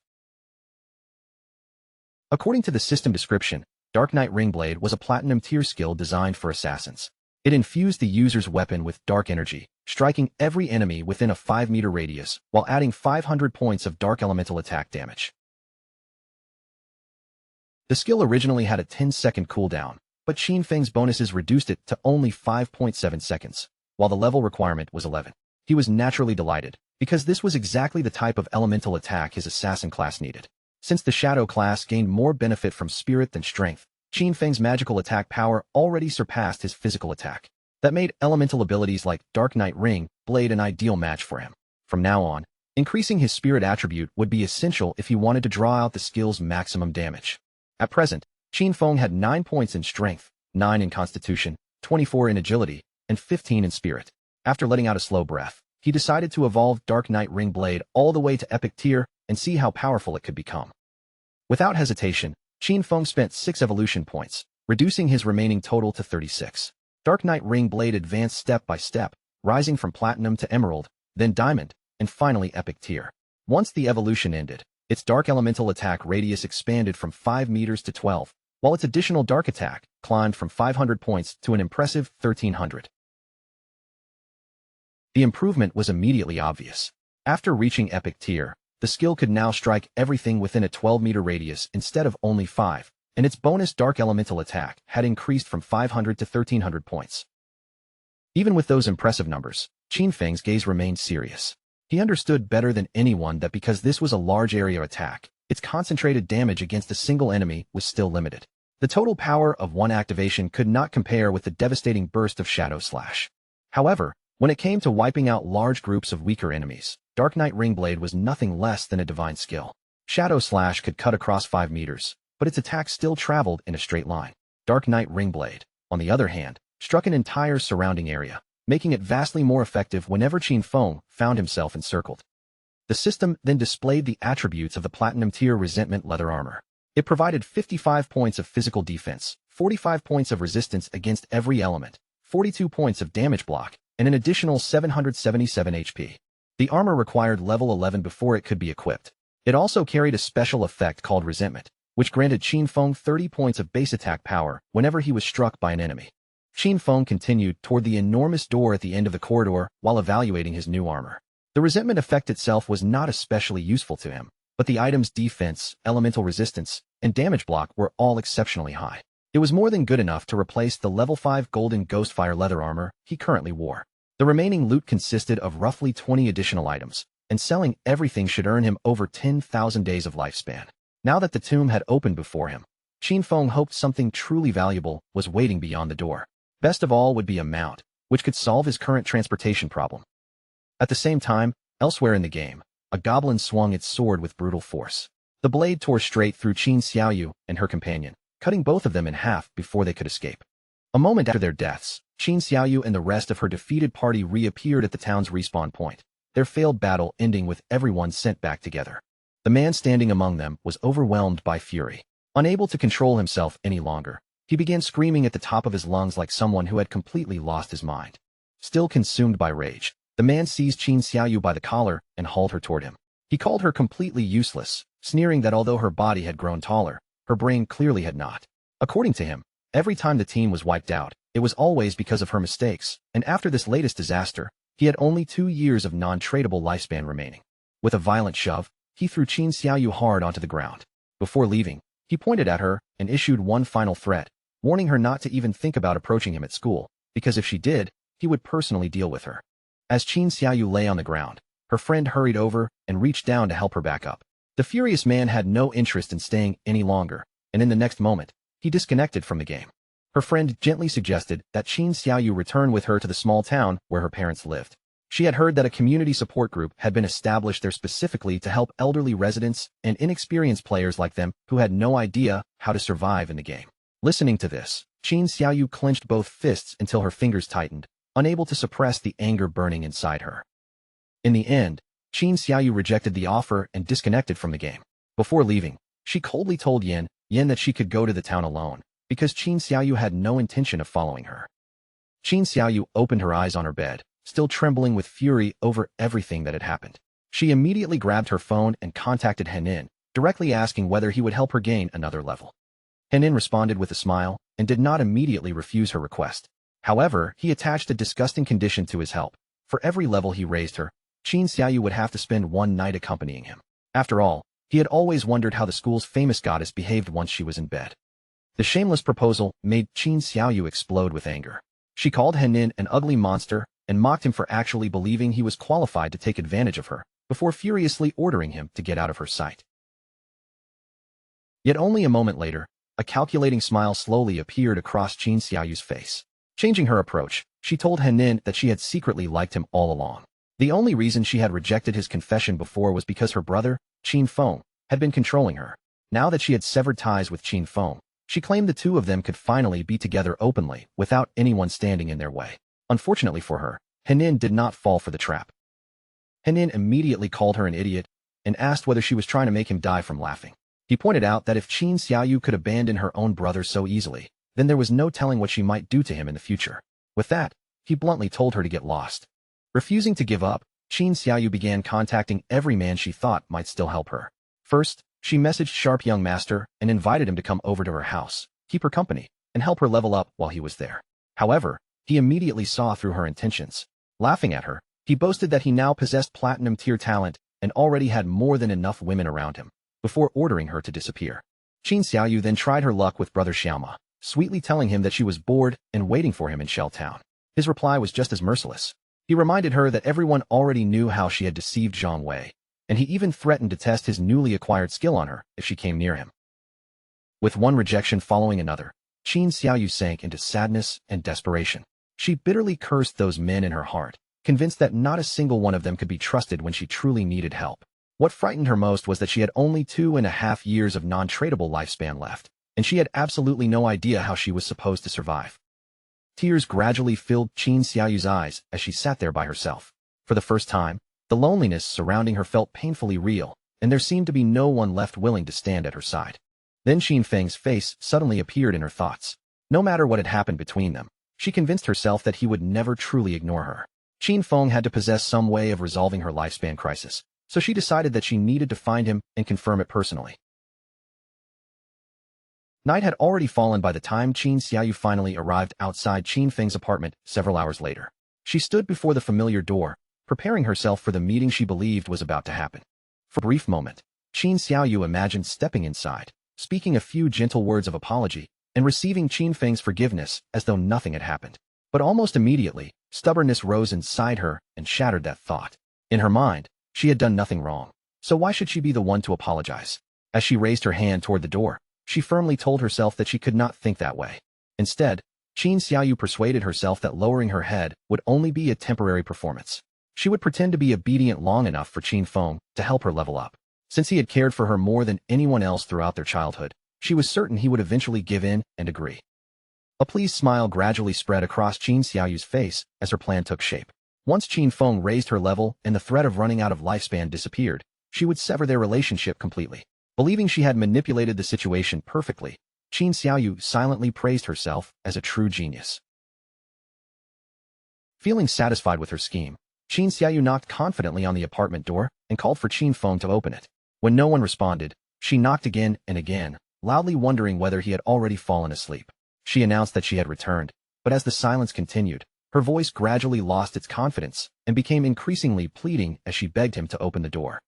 According to the system description, Dark Knight Ringblade was a platinum tier skill designed for assassins. It infused the user's weapon with dark energy, striking every enemy within a 5-meter radius, while adding 500 points of dark elemental attack damage. The skill originally had a 10-second cooldown, but Qin Feng's bonuses reduced it to only 5.7 seconds, while the level requirement was 11. He was naturally delighted, because this was exactly the type of elemental attack his assassin class needed. Since the Shadow class gained more benefit from spirit than strength, Qin Feng's magical attack power already surpassed his physical attack. That made elemental abilities like Dark Knight Ring Blade an ideal match for him. From now on, increasing his spirit attribute would be essential if he wanted to draw out the skill's maximum damage. At present, Qin Feng had 9 points in strength, 9 in constitution, 24 in agility, and 15 in spirit. After letting out a slow breath, he decided to evolve Dark Knight Ring Blade all the way to epic tier and see how powerful it could become. Without hesitation, Qin Feng spent 6 evolution points, reducing his remaining total to 36. Dark Knight Ring Blade advanced step by step, rising from Platinum to Emerald, then Diamond, and finally Epic Tier. Once the evolution ended, its Dark Elemental attack radius expanded from 5 meters to 12, while its additional Dark attack climbed from 500 points to an impressive 1,300. The improvement was immediately obvious. After reaching Epic Tier, the skill could now strike everything within a 12-meter radius instead of only 5, and its bonus Dark Elemental attack had increased from 500 to 1,300 points. Even with those impressive numbers, Qin Feng's gaze remained serious. He understood better than anyone that because this was a large area attack, its concentrated damage against a single enemy was still limited. The total power of one activation could not compare with the devastating burst of Shadow Slash. However, when it came to wiping out large groups of weaker enemies, Dark Knight Ringblade was nothing less than a divine skill. Shadow Slash could cut across 5 meters, but its attack still traveled in a straight line. Dark Knight Ringblade, on the other hand, struck an entire surrounding area, making it vastly more effective whenever Qin Feng found himself encircled. The system then displayed the attributes of the Platinum Tier Resentment Leather Armor. It provided 55 points of physical defense, 45 points of resistance against every element, 42 points of damage block, and an additional 777 HP. The armor required level 11 before it could be equipped. It also carried a special effect called Resentment, which granted Qin Feng 30 points of base attack power whenever he was struck by an enemy. Qin Feng continued toward the enormous door at the end of the corridor while evaluating his new armor. The resentment effect itself was not especially useful to him, but the item's defense, elemental resistance, and damage block were all exceptionally high. It was more than good enough to replace the level 5 golden Ghostfire leather armor he currently wore. The remaining loot consisted of roughly 20 additional items, and selling everything should earn him over 10,000 days of lifespan. Now that the tomb had opened before him, Qin Feng hoped something truly valuable was waiting beyond the door. Best of all would be a mount, which could solve his current transportation problem. At the same time, elsewhere in the game, a goblin swung its sword with brutal force. The blade tore straight through Qin Xiaoyu and her companion, cutting both of them in half before they could escape. A moment after their deaths, Qin Xiaoyu and the rest of her defeated party reappeared at the town's respawn point, their failed battle ending with everyone sent back together. The man standing among them was overwhelmed by fury. Unable to control himself any longer, he began screaming at the top of his lungs like someone who had completely lost his mind. Still consumed by rage, the man seized Qin Xiaoyu by the collar and hauled her toward him. He called her completely useless, sneering that although her body had grown taller, her brain clearly had not. According to him, every time the team was wiped out, it was always because of her mistakes, and after this latest disaster, he had only 2 years of non-tradable lifespan remaining. With a violent shove, he threw Qin Xiaoyu hard onto the ground. Before leaving, he pointed at her and issued one final threat, warning her not to even think about approaching him at school, because if she did, he would personally deal with her. As Qin Xiaoyu lay on the ground, her friend hurried over and reached down to help her back up. The furious man had no interest in staying any longer, and in the next moment, he disconnected from the game. Her friend gently suggested that Qin Xiaoyu return with her to the small town where her parents lived. She had heard that a community support group had been established there specifically to help elderly residents and inexperienced players like them who had no idea how to survive in the game. Listening to this, Qin Xiaoyu clenched both fists until her fingers tightened, unable to suppress the anger burning inside her. In the end, Qin Xiaoyu rejected the offer and disconnected from the game. Before leaving, she coldly told Yen that she could go to the town alone, because Qin Xiaoyu had no intention of following her. Qin Xiaoyu opened her eyes on her bed, still trembling with fury over everything that had happened. She immediately grabbed her phone and contacted Henin, directly asking whether he would help her gain another level. Henin responded with a smile and did not immediately refuse her request. However, he attached a disgusting condition to his help. For every level he raised her, Qin Xiaoyu would have to spend one night accompanying him. After all, he had always wondered how the school's famous goddess behaved once she was in bed. The shameless proposal made Qin Xiaoyu explode with anger. She called Henin an ugly monster and mocked him for actually believing he was qualified to take advantage of her, before furiously ordering him to get out of her sight. Yet only a moment later, a calculating smile slowly appeared across Qin Xiaoyu's face. Changing her approach, she told Henin that she had secretly liked him all along. The only reason she had rejected his confession before was because her brother, Qin Feng, had been controlling her. Now that she had severed ties with Qin Feng, she claimed the two of them could finally be together openly without anyone standing in their way. Unfortunately for her, Henin did not fall for the trap. Henin immediately called her an idiot, and asked whether she was trying to make him die from laughing. He pointed out that if Qin Xiaoyu could abandon her own brother so easily, then there was no telling what she might do to him in the future. With that, he bluntly told her to get lost. Refusing to give up, Qin Xiaoyu began contacting every man she thought might still help her. First, she messaged Sharp Young Master and invited him to come over to her house, keep her company, and help her level up while he was there. However, he immediately saw through her intentions. Laughing at her, he boasted that he now possessed platinum-tier talent and already had more than enough women around him, before ordering her to disappear. Qin Xiaoyu then tried her luck with brother Xiaoma, sweetly telling him that she was bored and waiting for him in Shell Town. His reply was just as merciless. He reminded her that everyone already knew how she had deceived Zhang Wei, and he even threatened to test his newly acquired skill on her if she came near him. With one rejection following another, Qin Xiaoyu sank into sadness and desperation. She bitterly cursed those men in her heart, convinced that not a single one of them could be trusted when she truly needed help. What frightened her most was that she had only 2.5 years of non-tradable lifespan left, and she had absolutely no idea how she was supposed to survive. Tears gradually filled Qin Xiaoyu's eyes as she sat there by herself. For the first time, the loneliness surrounding her felt painfully real, and there seemed to be no one left willing to stand at her side. Then Qin Feng's face suddenly appeared in her thoughts. No matter what had happened between them, she convinced herself that he would never truly ignore her. Qin Feng had to possess some way of resolving her lifespan crisis, so she decided that she needed to find him and confirm it personally. Night had already fallen by the time Qin Xiaoyu finally arrived outside Qin Feng's apartment several hours later. She stood before the familiar door, preparing herself for the meeting she believed was about to happen. For a brief moment, Qin Xiaoyu imagined stepping inside, speaking a few gentle words of apology, and receiving Qin Feng's forgiveness as though nothing had happened. But almost immediately, stubbornness rose inside her and shattered that thought. In her mind, she had done nothing wrong, so why should she be the one to apologize? As she raised her hand toward the door, she firmly told herself that she could not think that way. Instead, Qin Xiaoyu persuaded herself that lowering her head would only be a temporary performance. She would pretend to be obedient long enough for Qin Feng to help her level up. Since he had cared for her more than anyone else throughout their childhood, she was certain he would eventually give in and agree. A pleased smile gradually spread across Qin Xiaoyu's face as her plan took shape. Once Qin Feng raised her level and the threat of running out of lifespan disappeared, she would sever their relationship completely. Believing she had manipulated the situation perfectly, Qin Xiaoyu silently praised herself as a true genius. Feeling satisfied with her scheme, Qin Xiaoyu knocked confidently on the apartment door and called for Qin Feng to open it. When no one responded, she knocked again and again, loudly wondering whether he had already fallen asleep. She announced that she had returned, but as the silence continued, her voice gradually lost its confidence and became increasingly pleading as she begged him to open the door.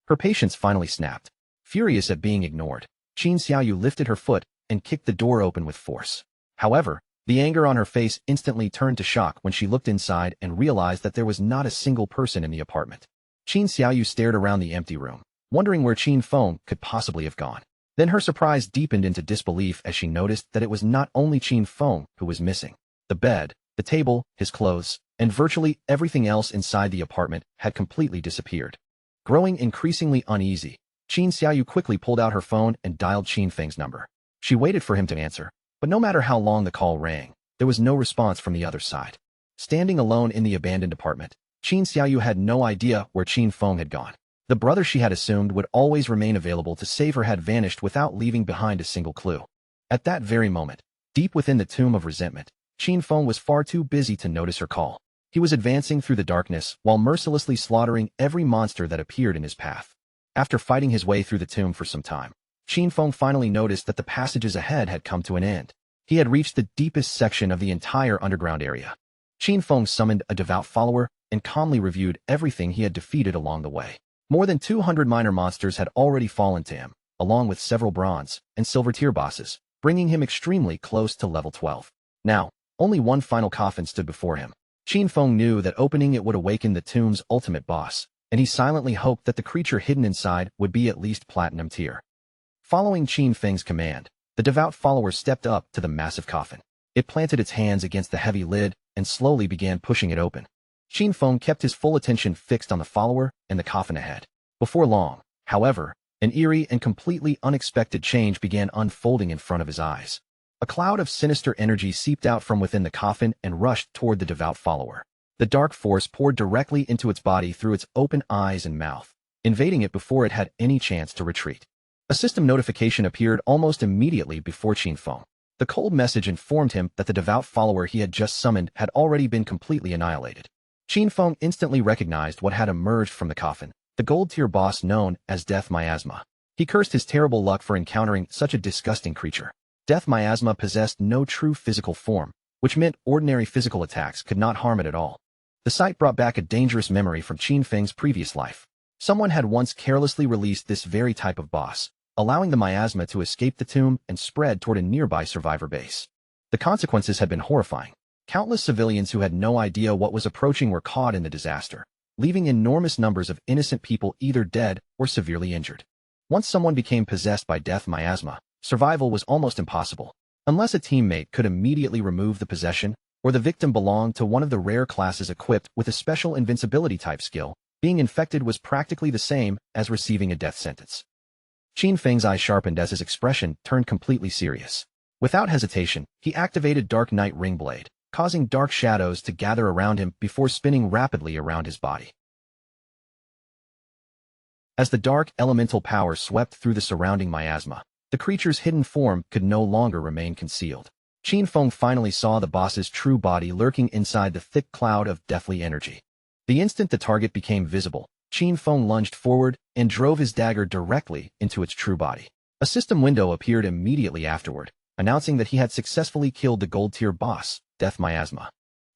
Her patience finally snapped. Furious at being ignored, Qin Xiaoyu lifted her foot and kicked the door open with force. However, the anger on her face instantly turned to shock when she looked inside and realized that there was not a single person in the apartment. Qin Xiaoyu stared around the empty room, wondering where Qin Feng could possibly have gone. Then her surprise deepened into disbelief as she noticed that it was not only Qin Feng who was missing. The bed, the table, his clothes, and virtually everything else inside the apartment had completely disappeared. Growing increasingly uneasy, Qin Xiaoyu quickly pulled out her phone and dialed Qin Feng's number. She waited for him to answer, but no matter how long the call rang, there was no response from the other side. Standing alone in the abandoned apartment, Qin Xiaoyu had no idea where Qin Feng had gone. The brother she had assumed would always remain available to save her had vanished without leaving behind a single clue. At that very moment, deep within the tomb of resentment, Qin Feng was far too busy to notice her call. He was advancing through the darkness while mercilessly slaughtering every monster that appeared in his path. After fighting his way through the tomb for some time, Qin Feng finally noticed that the passages ahead had come to an end. He had reached the deepest section of the entire underground area. Qin Feng summoned a devout follower and calmly reviewed everything he had defeated along the way. More than 200 minor monsters had already fallen to him, along with several bronze and silver tier bosses, bringing him extremely close to level 12. Now, only one final coffin stood before him. Qin Feng knew that opening it would awaken the tomb's ultimate boss, and he silently hoped that the creature hidden inside would be at least platinum tier. Following Qin Feng's command, the devout follower stepped up to the massive coffin. It planted its hands against the heavy lid and slowly began pushing it open. Qin Feng kept his full attention fixed on the follower and the coffin ahead. Before long, however, an eerie and completely unexpected change began unfolding in front of his eyes. A cloud of sinister energy seeped out from within the coffin and rushed toward the devout follower. The dark force poured directly into its body through its open eyes and mouth. invading it before it had any chance to retreat. A system notification appeared almost immediately before Qin Feng. The cold message informed him that the devout follower he had just summoned had already been completely annihilated. Qin Feng instantly recognized what had emerged from the coffin, the gold-tier boss known as Death Miasma. He cursed his terrible luck for encountering such a disgusting creature. Death Miasma possessed no true physical form, which meant ordinary physical attacks could not harm it at all. The sight brought back a dangerous memory from Qin Feng's previous life. Someone had once carelessly released this very type of boss, allowing the miasma to escape the tomb and spread toward a nearby survivor base. The consequences had been horrifying. Countless civilians who had no idea what was approaching were caught in the disaster, leaving enormous numbers of innocent people either dead or severely injured. Once someone became possessed by Death Miasma, survival was almost impossible, unless a teammate could immediately remove the possession, or the victim belonged to one of the rare classes equipped with a special invincibility type skill. Being infected was practically the same as receiving a death sentence. Qin Feng's eyes sharpened as his expression turned completely serious. Without hesitation, he activated Dark Night Ring Blade, causing dark shadows to gather around him before spinning rapidly around his body. As the dark elemental power swept through the surrounding miasma, the creature's hidden form could no longer remain concealed. Qin Feng finally saw the boss's true body lurking inside the thick cloud of deathly energy. The instant the target became visible, Qin Feng lunged forward and drove his dagger directly into its true body. A system window appeared immediately afterward, announcing that he had successfully killed the gold-tier boss, Death Miasma.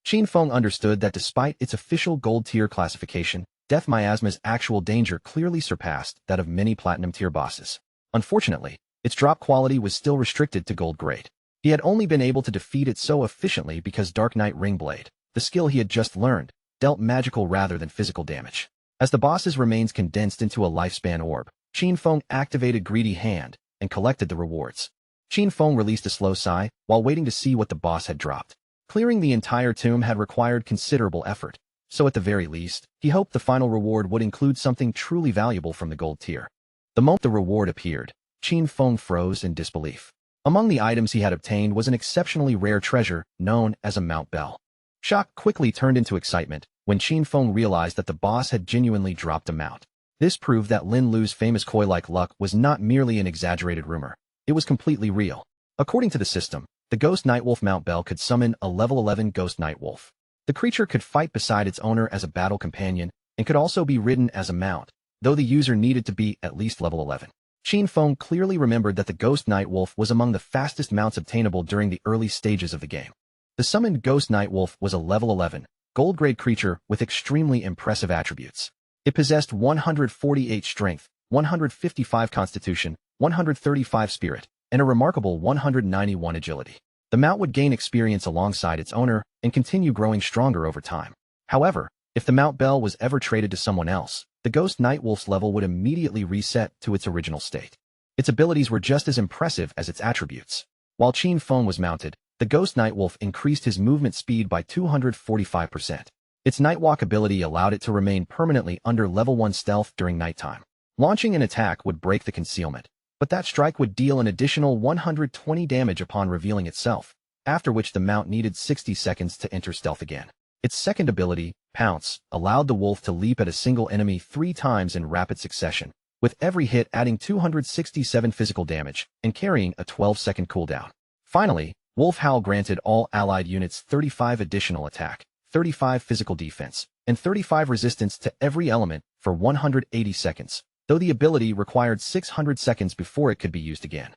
Qin Feng understood that despite its official gold-tier classification, Death Miasma's actual danger clearly surpassed that of many platinum-tier bosses. Unfortunately, its drop quality was still restricted to gold grade. He had only been able to defeat it so efficiently because Dark Night Ring Blade, the skill he had just learned, dealt magical rather than physical damage. As the boss's remains condensed into a lifespan orb, Qin Feng activated Greedy Hand and collected the rewards. Qin Feng released a slow sigh while waiting to see what the boss had dropped. Clearing the entire tomb had required considerable effort, so at the very least, he hoped the final reward would include something truly valuable from the gold tier. The moment the reward appeared, Qin Feng froze in disbelief. Among the items he had obtained was an exceptionally rare treasure known as a Mount Bell. Shock quickly turned into excitement when Qin Feng realized that the boss had genuinely dropped a mount. This proved that Lin Lu's famous koi-like luck was not merely an exaggerated rumor. It was completely real. According to the system, the Ghost Nightwolf Mount Bell could summon a level 11 Ghost Nightwolf. The creature could fight beside its owner as a battle companion and could also be ridden as a mount, though the user needed to be at least level 11. Qin Feng clearly remembered that the Ghost Nightwolf was among the fastest mounts obtainable during the early stages of the game. The summoned Ghost Nightwolf was a level 11, gold-grade creature with extremely impressive attributes. It possessed 148 strength, 155 constitution, 135 spirit, and a remarkable 191 agility. The mount would gain experience alongside its owner and continue growing stronger over time. However, if the Mount Bell was ever traded to someone else, the Ghost Nightwolf's level would immediately reset to its original state. Its abilities were just as impressive as its attributes. While Qin Feng was mounted, the Ghost Nightwolf increased his movement speed by 245%. Its Nightwalk ability allowed it to remain permanently under level 1 stealth during nighttime. Launching an attack would break the concealment, but that strike would deal an additional 120 damage upon revealing itself, after which the mount needed 60 seconds to enter stealth again. Its second ability, Pounce, allowed the wolf to leap at a single enemy 3 times in rapid succession, with every hit adding 267 physical damage and carrying a 12-second cooldown. Finally, Wolf Howl granted all allied units 35 additional attack, 35 physical defense, and 35 resistance to every element for 180 seconds, though the ability required 600 seconds before it could be used again.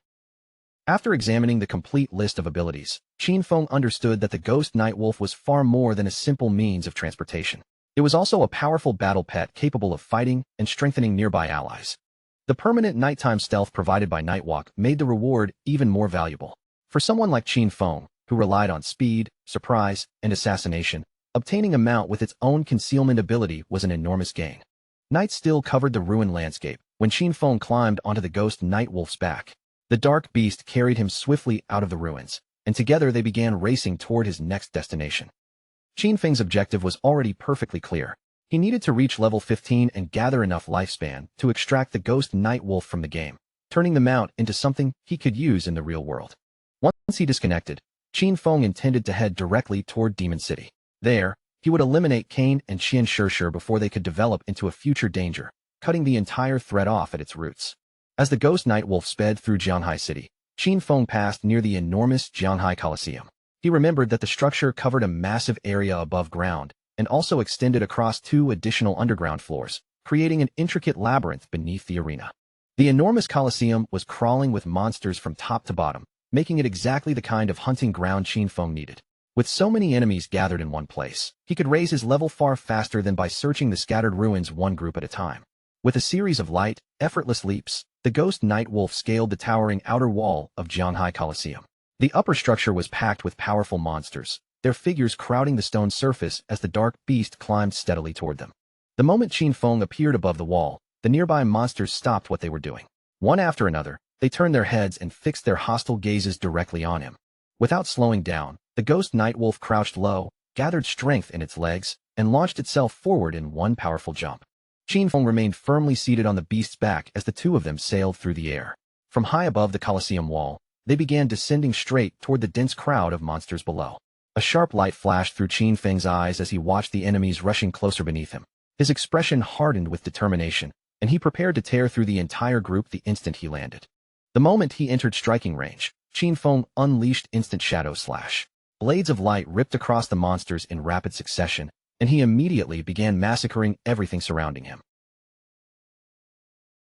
After examining the complete list of abilities, Qin Feng understood that the Ghost Nightwolf was far more than a simple means of transportation. It was also a powerful battle pet capable of fighting and strengthening nearby allies. The permanent nighttime stealth provided by Nightwalk made the reward even more valuable. For someone like Qin Feng, who relied on speed, surprise, and assassination, obtaining a mount with its own concealment ability was an enormous gain. Night still covered the ruined landscape when Qin Feng climbed onto the Ghost Nightwolf's back. The dark beast carried him swiftly out of the ruins, and together they began racing toward his next destination. Qin Feng's objective was already perfectly clear. He needed to reach level 15 and gather enough lifespan to extract the Ghost Nightwolf from the game, turning the mount into something he could use in the real world. Once he disconnected, Qin Feng intended to head directly toward Demon City. There, he would eliminate Kane and Qian Shishir before they could develop into a future danger. cutting the entire threat off at its roots. As the ghost night wolf sped through Jianhai City, Qin Feng passed near the enormous Jianhai Coliseum. He remembered that the structure covered a massive area above ground and also extended across 2 additional underground floors, creating an intricate labyrinth beneath the arena. The enormous Coliseum was crawling with monsters from top to bottom, making it exactly the kind of hunting ground Qin Feng needed. With so many enemies gathered in one place, he could raise his level far faster than by searching the scattered ruins one group at a time. With a series of light, effortless leaps, the ghost night wolf scaled the towering outer wall of Jianhai Coliseum. The upper structure was packed with powerful monsters, their figures crowding the stone surface as the dark beast climbed steadily toward them. The moment Qin Feng appeared above the wall, the nearby monsters stopped what they were doing. One after another, they turned their heads and fixed their hostile gazes directly on him. Without slowing down, the ghost night wolf crouched low, gathered strength in its legs, and launched itself forward in one powerful jump. Qin Feng remained firmly seated on the beast's back as the 2 of them sailed through the air. From high above the Colosseum wall, they began descending straight toward the dense crowd of monsters below. A sharp light flashed through Qin Feng's eyes as he watched the enemies rushing closer beneath him. His expression hardened with determination, and he prepared to tear through the entire group the instant he landed. The moment he entered striking range, Qin Feng unleashed instant shadow slash. Blades of light ripped across the monsters in rapid succession, and he immediately began massacring everything surrounding him.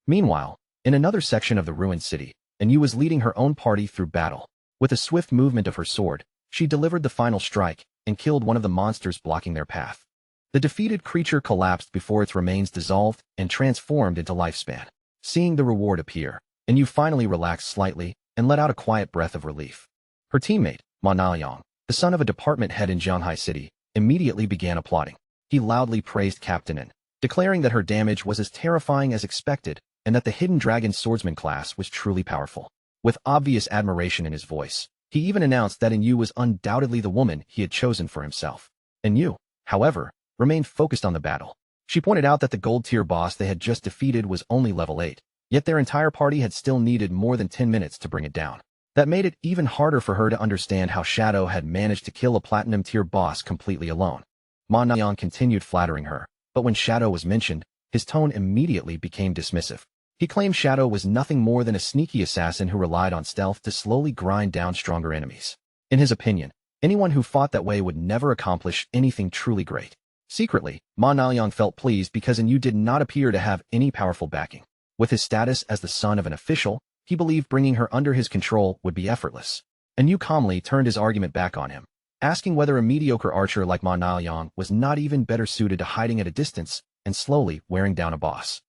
Meanwhile, in another section of the ruined city, Yu was leading her own party through battle. With a swift movement of her sword, she delivered the final strike and killed one of the monsters blocking their path. The defeated creature collapsed before its remains dissolved and transformed into lifespan. Seeing the reward appear, Yu finally relaxed slightly and let out a quiet breath of relief. Her teammate, Ma Naoyang, the son of a department head in Jianhai City, immediately began applauding. He loudly praised Captain N, declaring that her damage was as terrifying as expected and that the Hidden Dragon Swordsman class was truly powerful. With obvious admiration in his voice, he even announced that Yu was undoubtedly the woman he had chosen for himself. Yu, however, remained focused on the battle. She pointed out that the gold-tier boss they had just defeated was only level 8, yet their entire party had still needed more than 10 minutes to bring it down. That made it even harder for her to understand how Shadow had managed to kill a platinum-tier boss completely alone. Ma Naoyang continued flattering her, but when Shadow was mentioned, his tone immediately became dismissive. He claimed Shadow was nothing more than a sneaky assassin who relied on stealth to slowly grind down stronger enemies. In his opinion, anyone who fought that way would never accomplish anything truly great. Secretly, Ma Naoyang felt pleased because Yu did not appear to have any powerful backing. With his status as the son of an official, he believed bringing her under his control would be effortless. Yu calmly turned his argument back on him, asking whether a mediocre archer like Ma Naoyang was not even better suited to hiding at a distance and slowly wearing down a boss.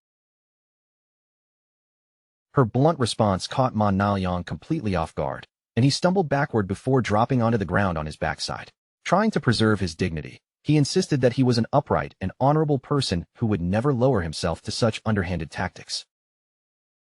Her blunt response caught Ma Naoyang completely off guard, and he stumbled backward before dropping onto the ground on his backside. Trying to preserve his dignity, he insisted that he was an upright and honorable person who would never lower himself to such underhanded tactics.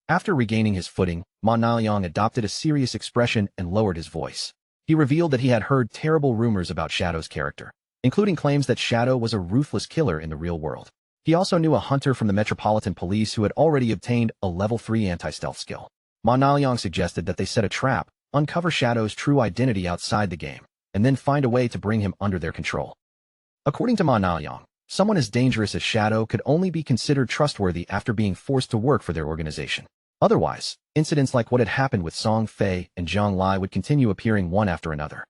After regaining his footing, Ma Naoyang adopted a serious expression and lowered his voice. He revealed that he had heard terrible rumors about Shadow's character, including claims that Shadow was a ruthless killer in the real world. He also knew a hunter from the Metropolitan Police who had already obtained a level 3 anti-stealth skill. Ma Naoyang suggested that they set a trap, uncover Shadow's true identity outside the game, and then find a way to bring him under their control. According to Ma Naoyang, someone as dangerous as Shadow could only be considered trustworthy after being forced to work for their organization. Otherwise, incidents like what had happened with Song Fei and Zhang Lai would continue appearing one after another.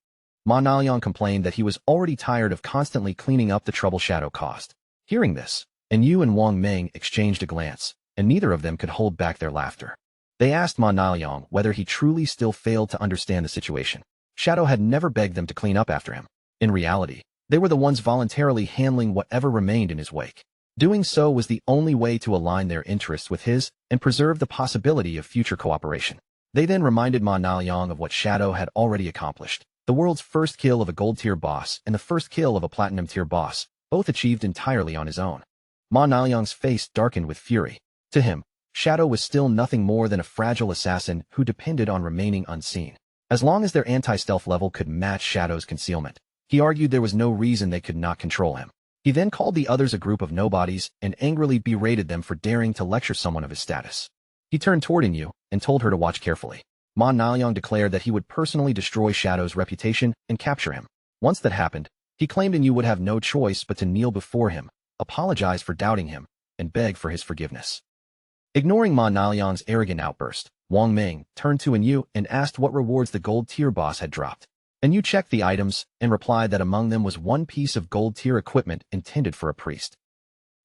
Ma Naoyang complained that he was already tired of constantly cleaning up the trouble Shadow caused. Hearing this, Yu and Wang Meng exchanged a glance, and neither of them could hold back their laughter. They asked Ma Naoyang whether he truly still failed to understand the situation. Shadow had never begged them to clean up after him. In reality, they were the ones voluntarily handling whatever remained in his wake. Doing so was the only way to align their interests with his and preserve the possibility of future cooperation. They then reminded Ma Naoyang of what Shadow had already accomplished. The world's first kill of a gold-tier boss and the first kill of a platinum-tier boss, both achieved entirely on his own. Ma Naoyang's face darkened with fury. To him, Shadow was still nothing more than a fragile assassin who depended on remaining unseen. As long as their anti-stealth level could match Shadow's concealment, he argued there was no reason they could not control him. He then called the others a group of nobodies and angrily berated them for daring to lecture someone of his status. He turned toward Yu and told her to watch carefully. Ma Naoyang declared that he would personally destroy Shadow's reputation and capture him. Once that happened, he claimed Yu would have no choice but to kneel before him, apologize for doubting him, and beg for his forgiveness. Ignoring Ma Naoliang's arrogant outburst, Wang Ming turned to Yu and asked what rewards the gold tier boss had dropped. Yu checked the items and replied that among them was one piece of gold tier equipment intended for a priest.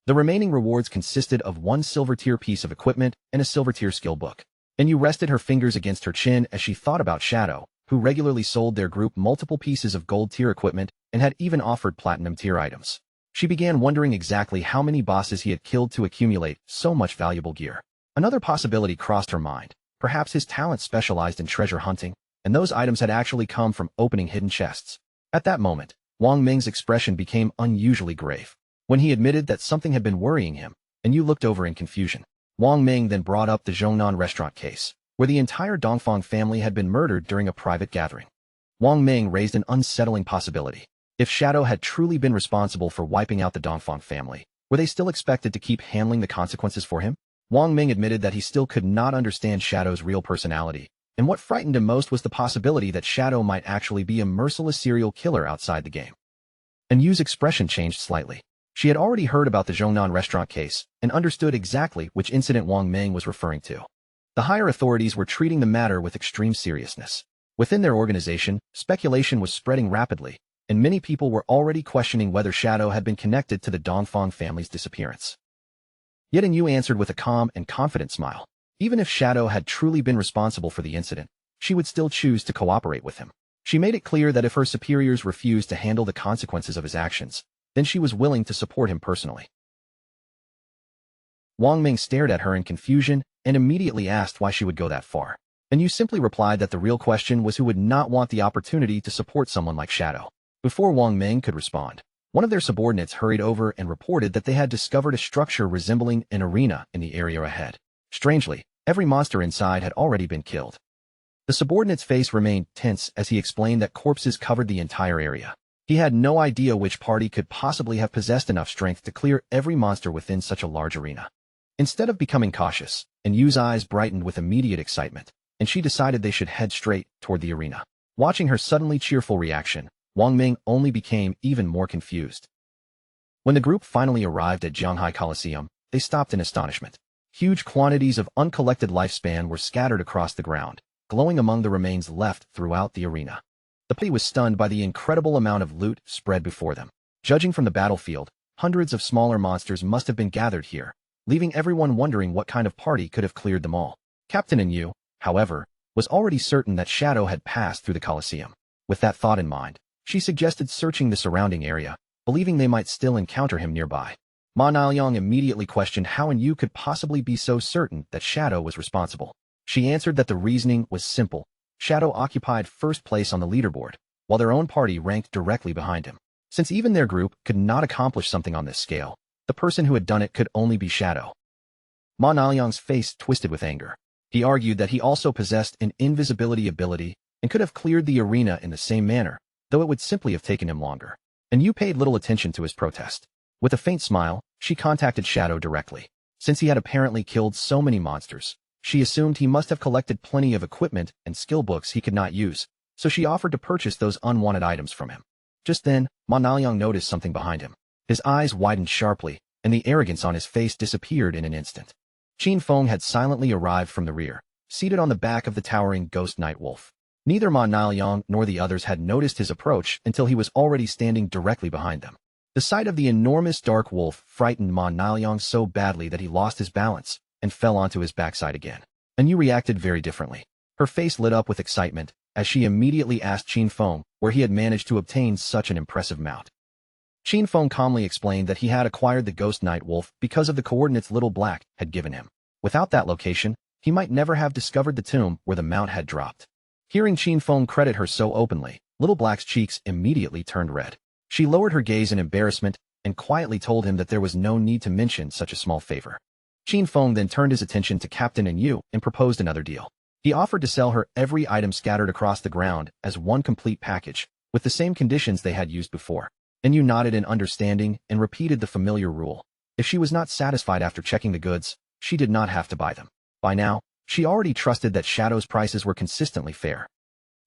The remaining rewards consisted of one silver tier piece of equipment and a silver tier skill book. Yu rested her fingers against her chin as she thought about Shadow, who regularly sold their group multiple pieces of gold tier equipment and had even offered platinum tier items. She began wondering exactly how many bosses he had killed to accumulate so much valuable gear. Another possibility crossed her mind. Perhaps his talent specialized in treasure hunting, and those items had actually come from opening hidden chests. At that moment, Wang Ming's expression became unusually grave. When he admitted that something had been worrying him, Yu looked over in confusion. Wang Ming then brought up the Zhongnan restaurant case, where the entire Dongfang family had been murdered during a private gathering. Wang Ming raised an unsettling possibility. If Shadow had truly been responsible for wiping out the Dongfang family, were they still expected to keep handling the consequences for him? Wang Ming admitted that he still could not understand Shadow's real personality, and what frightened him most was the possibility that Shadow might actually be a merciless serial killer outside the game. Yu's expression changed slightly. She had already heard about the Zhongnan restaurant case and understood exactly which incident Wang Ming was referring to. The higher authorities were treating the matter with extreme seriousness. Within their organization, speculation was spreading rapidly, and many people were already questioning whether Shadow had been connected to the Dongfang family's disappearance. Yet Yu answered with a calm and confident smile. Even if Shadow had truly been responsible for the incident, she would still choose to cooperate with him. She made it clear that if her superiors refused to handle the consequences of his actions, then she was willing to support him personally. Wang Ming stared at her in confusion and immediately asked why she would go that far. Yu simply replied that the real question was who would not want the opportunity to support someone like Shadow. Before Wang Ming could respond, one of their subordinates hurried over and reported that they had discovered a structure resembling an arena in the area ahead. Strangely, every monster inside had already been killed. The subordinate's face remained tense as he explained that corpses covered the entire area. He had no idea which party could possibly have possessed enough strength to clear every monster within such a large arena. Instead of becoming cautious, Yu's eyes brightened with immediate excitement, and she decided they should head straight toward the arena. Watching her suddenly cheerful reaction, Wang Ming only became even more confused. When the group finally arrived at Jianghai Coliseum, they stopped in astonishment. Huge quantities of uncollected lifespan were scattered across the ground, glowing among the remains left throughout the arena. The party was stunned by the incredible amount of loot spread before them. Judging from the battlefield, hundreds of smaller monsters must have been gathered here, leaving everyone wondering what kind of party could have cleared them all. Captain Yu, however, was already certain that Shadow had passed through the Colosseum. With that thought in mind, she suggested searching the surrounding area, believing they might still encounter him nearby. Ma Naoliang immediately questioned how Yu could possibly be so certain that Shadow was responsible. She answered that the reasoning was simple. Shadow occupied first place on the leaderboard, while their own party ranked directly behind him. Since even their group could not accomplish something on this scale, the person who had done it could only be Shadow. Ma Naoliang's face twisted with anger. He argued that he also possessed an invisibility ability and could have cleared the arena in the same manner, though it would simply have taken him longer. Yu paid little attention to his protest. With a faint smile, she contacted Shadow directly. Since he had apparently killed so many monsters, she assumed he must have collected plenty of equipment and skill books he could not use, so she offered to purchase those unwanted items from him. Just then, Ma Naoliang noticed something behind him. His eyes widened sharply, and the arrogance on his face disappeared in an instant. Qin Feng had silently arrived from the rear, seated on the back of the towering ghost night wolf. Neither Ma Naoliang nor the others had noticed his approach until he was already standing directly behind them. The sight of the enormous dark wolf frightened Ma Naoliang so badly that he lost his balance and fell onto his backside again. Yu reacted very differently. Her face lit up with excitement as she immediately asked Qin Feng where he had managed to obtain such an impressive mount. Qin Feng calmly explained that he had acquired the ghost night wolf because of the coordinates Little Black had given him. Without that location, he might never have discovered the tomb where the mount had dropped. Hearing Qin Feng credit her so openly, Little Black's cheeks immediately turned red. She lowered her gaze in embarrassment and quietly told him that there was no need to mention such a small favor. Qin Feng then turned his attention to Captain Yu and proposed another deal. He offered to sell her every item scattered across the ground as one complete package, with the same conditions they had used before. Yu nodded in understanding and repeated the familiar rule. If she was not satisfied after checking the goods, she did not have to buy them. By now, she already trusted that Shadow's prices were consistently fair.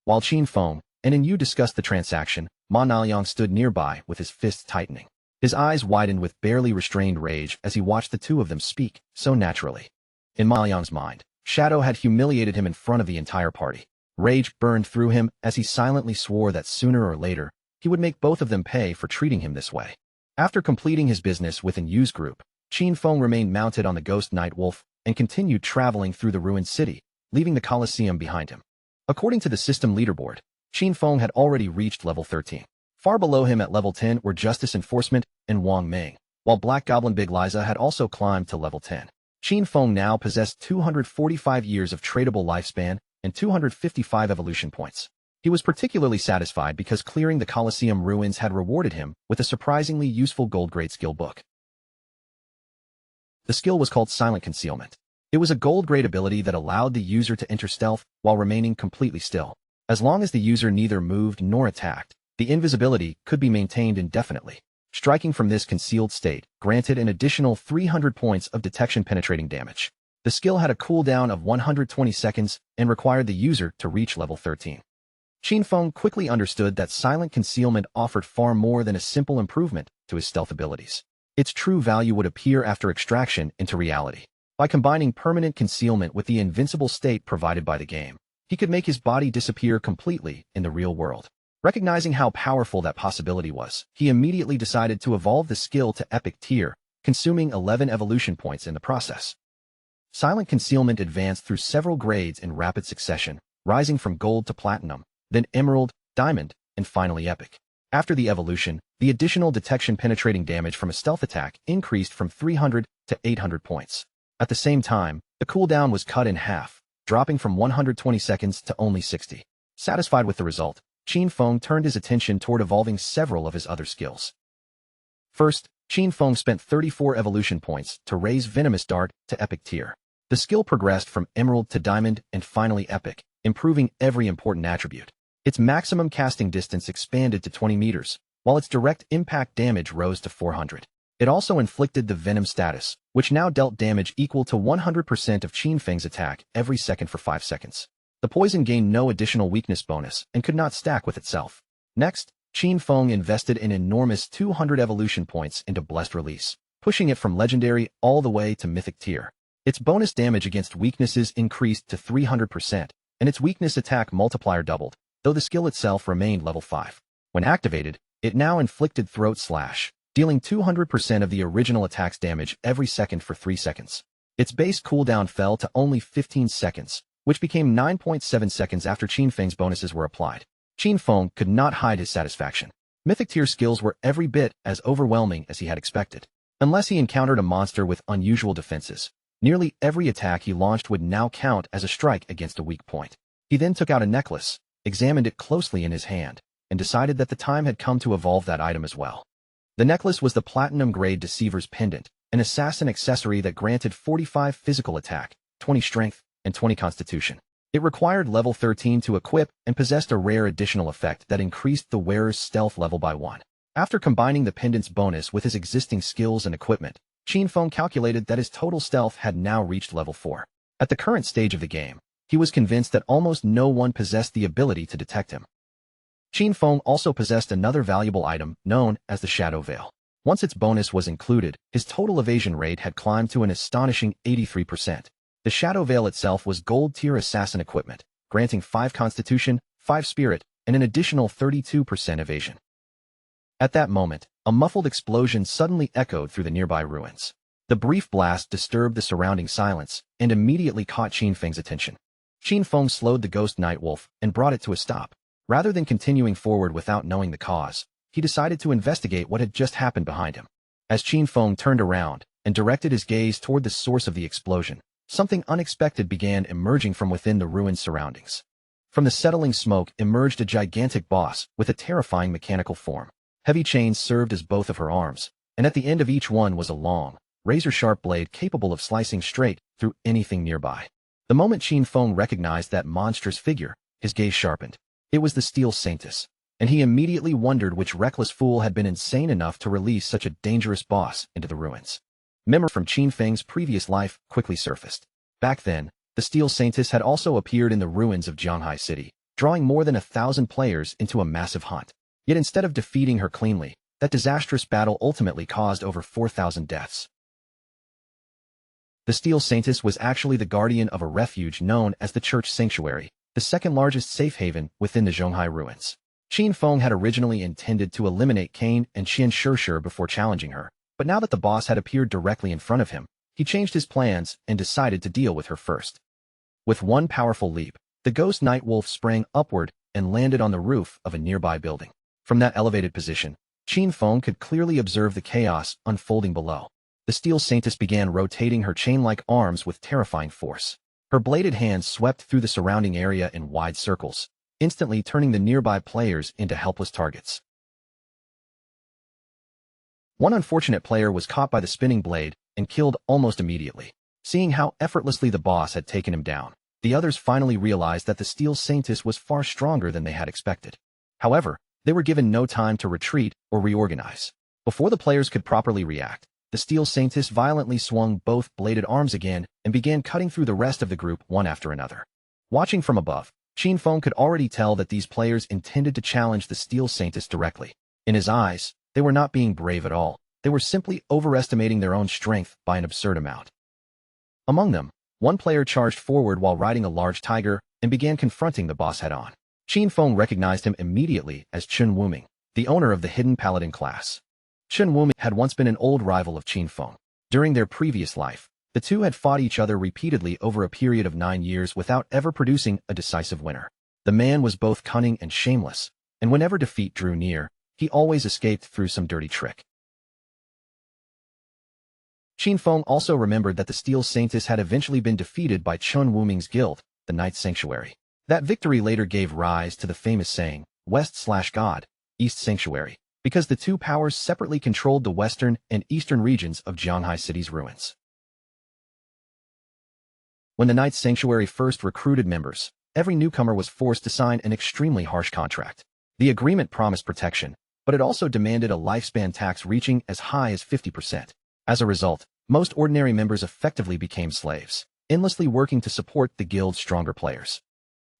While Qin Feng and Yu discussed the transaction, Ma Naoliang stood nearby with his fists tightening. His eyes widened with barely restrained rage as he watched the two of them speak so naturally. In Ma Yang's mind, Shadow had humiliated him in front of the entire party. Rage burned through him as he silently swore that sooner or later, he would make both of them pay for treating him this way. After completing his business within Yu's group, Qin Feng remained mounted on the ghost Nightwolf and continued traveling through the ruined city, leaving the Colosseum behind him. According to the system leaderboard, Qin Feng had already reached level 13. Far below him at level 10 were Justice Enforcement and Wang Meng, while Black Goblin Big Liza had also climbed to level 10. Qin Feng now possessed 245 years of tradable lifespan and 255 evolution points. He was particularly satisfied because clearing the Colosseum ruins had rewarded him with a surprisingly useful gold-grade skill book. The skill was called Silent Concealment. It was a gold-grade ability that allowed the user to enter stealth while remaining completely still. As long as the user neither moved nor attacked, the invisibility could be maintained indefinitely. Striking from this concealed state granted an additional 300 points of detection penetrating damage. The skill had a cooldown of 120 seconds and required the user to reach level 13. Qin Feng quickly understood that silent concealment offered far more than a simple improvement to his stealth abilities. Its true value would appear after extraction into reality. By combining permanent concealment with the invincible state provided by the game, he could make his body disappear completely in the real world. Recognizing how powerful that possibility was, he immediately decided to evolve the skill to epic tier, consuming 11 evolution points in the process. Silent concealment advanced through several grades in rapid succession, rising from gold to platinum, then emerald, diamond, and finally epic. After the evolution, the additional detection penetrating damage from a stealth attack increased from 300 to 800 points. At the same time, the cooldown was cut in half, dropping from 120 seconds to only 60. Satisfied with the result, Qin Feng turned his attention toward evolving several of his other skills. First, Qin Feng spent 34 evolution points to raise Venomous Dart to epic tier. The skill progressed from emerald to diamond and finally epic, improving every important attribute. Its maximum casting distance expanded to 20 meters, while its direct impact damage rose to 400. It also inflicted the Venom status, which now dealt damage equal to 100% of Qin Feng's attack every second for 5 seconds. The poison gained no additional weakness bonus and could not stack with itself. Next, Qin Feng invested an enormous 200 evolution points into Blessed Release, pushing it from legendary all the way to mythic tier. Its bonus damage against weaknesses increased to 300%, and its weakness attack multiplier doubled, though the skill itself remained level 5. When activated, it now inflicted Throat Slash, dealing 200% of the original attack's damage every second for 3 seconds. Its base cooldown fell to only 15 seconds, which became 9.7 seconds after Qin Feng's bonuses were applied. Qin Feng could not hide his satisfaction. Mythic tier skills were every bit as overwhelming as he had expected. Unless he encountered a monster with unusual defenses, nearly every attack he launched would now count as a strike against a weak point. He then took out a necklace, examined it closely in his hand, and decided that the time had come to evolve that item as well. The necklace was the platinum-grade Deceiver's Pendant, an assassin accessory that granted 45 physical attack, 20 strength, and 20 constitution. It required level 13 to equip and possessed a rare additional effect that increased the wearer's stealth level by 1. After combining the pendant's bonus with his existing skills and equipment, Qin Feng calculated that his total stealth had now reached level 4. At the current stage of the game, he was convinced that almost no one possessed the ability to detect him. Qin Feng also possessed another valuable item known as the Shadow Veil. Once its bonus was included, his total evasion rate had climbed to an astonishing 83%. The Shadow Veil itself was gold-tier assassin equipment, granting 5 constitution, 5 spirit, and an additional 32% evasion. At that moment, a muffled explosion suddenly echoed through the nearby ruins. The brief blast disturbed the surrounding silence and immediately caught Qin Feng's attention. Qin Feng slowed the ghost Nightwolf and brought it to a stop. Rather than continuing forward without knowing the cause, he decided to investigate what had just happened behind him. As Qin Feng turned around and directed his gaze toward the source of the explosion, something unexpected began emerging from within the ruined surroundings. From the settling smoke emerged a gigantic boss with a terrifying mechanical form. Heavy chains served as both of her arms, and at the end of each one was a long, razor-sharp blade capable of slicing straight through anything nearby. The moment Qin Feng recognized that monstrous figure, his gaze sharpened. It was the Steel Saintess, and he immediately wondered which reckless fool had been insane enough to release such a dangerous boss into the ruins. Memory from Qin Feng's previous life quickly surfaced. Back then, the Steel Saintess had also appeared in the ruins of Jianghai City, drawing more than 1,000 players into a massive hunt. Yet instead of defeating her cleanly, that disastrous battle ultimately caused over 4,000 deaths. The Steel Saintess was actually the guardian of a refuge known as the Church Sanctuary, the second largest safe haven within the Zhonghai ruins. Qin Feng had originally intended to eliminate Cain and Qian Shishir before challenging her, but now that the boss had appeared directly in front of him, he changed his plans and decided to deal with her first. With one powerful leap, the ghost night wolf sprang upward and landed on the roof of a nearby building. From that elevated position, Qin Feng could clearly observe the chaos unfolding below. The Steel Saintess began rotating her chain-like arms with terrifying force. Her bladed hands swept through the surrounding area in wide circles, instantly turning the nearby players into helpless targets. One unfortunate player was caught by the spinning blade and killed almost immediately. Seeing how effortlessly the boss had taken him down, the others finally realized that the Steel Saintess was far stronger than they had expected. However, they were given no time to retreat or reorganize. Before the players could properly react, the Steel Saintess violently swung both bladed arms again and began cutting through the rest of the group one after another. Watching from above, Qin Feng could already tell that these players intended to challenge the Steel Saintess directly. In his eyes, they were not being brave at all. They were simply overestimating their own strength by an absurd amount. Among them, one player charged forward while riding a large tiger and began confronting the boss head-on. Qin Feng recognized him immediately as Chen Wuming, the owner of the hidden paladin class. Chen Wuming had once been an old rival of Qin Feng. During their previous life, the two had fought each other repeatedly over a period of 9 years without ever producing a decisive winner. The man was both cunning and shameless, and whenever defeat drew near, he always escaped through some dirty trick. Qin Feng also remembered that the Steel Saintess had eventually been defeated by Chen Wuming's guild, the Ninth Sanctuary. That victory later gave rise to the famous saying, West/God, East Sanctuary, because the two powers separately controlled the western and eastern regions of Zhonghai City's ruins. When the Ninth Sanctuary first recruited members, every newcomer was forced to sign an extremely harsh contract. The agreement promised protection, but it also demanded a lifespan tax reaching as high as 50%. As a result, most ordinary members effectively became slaves, endlessly working to support the guild's stronger players.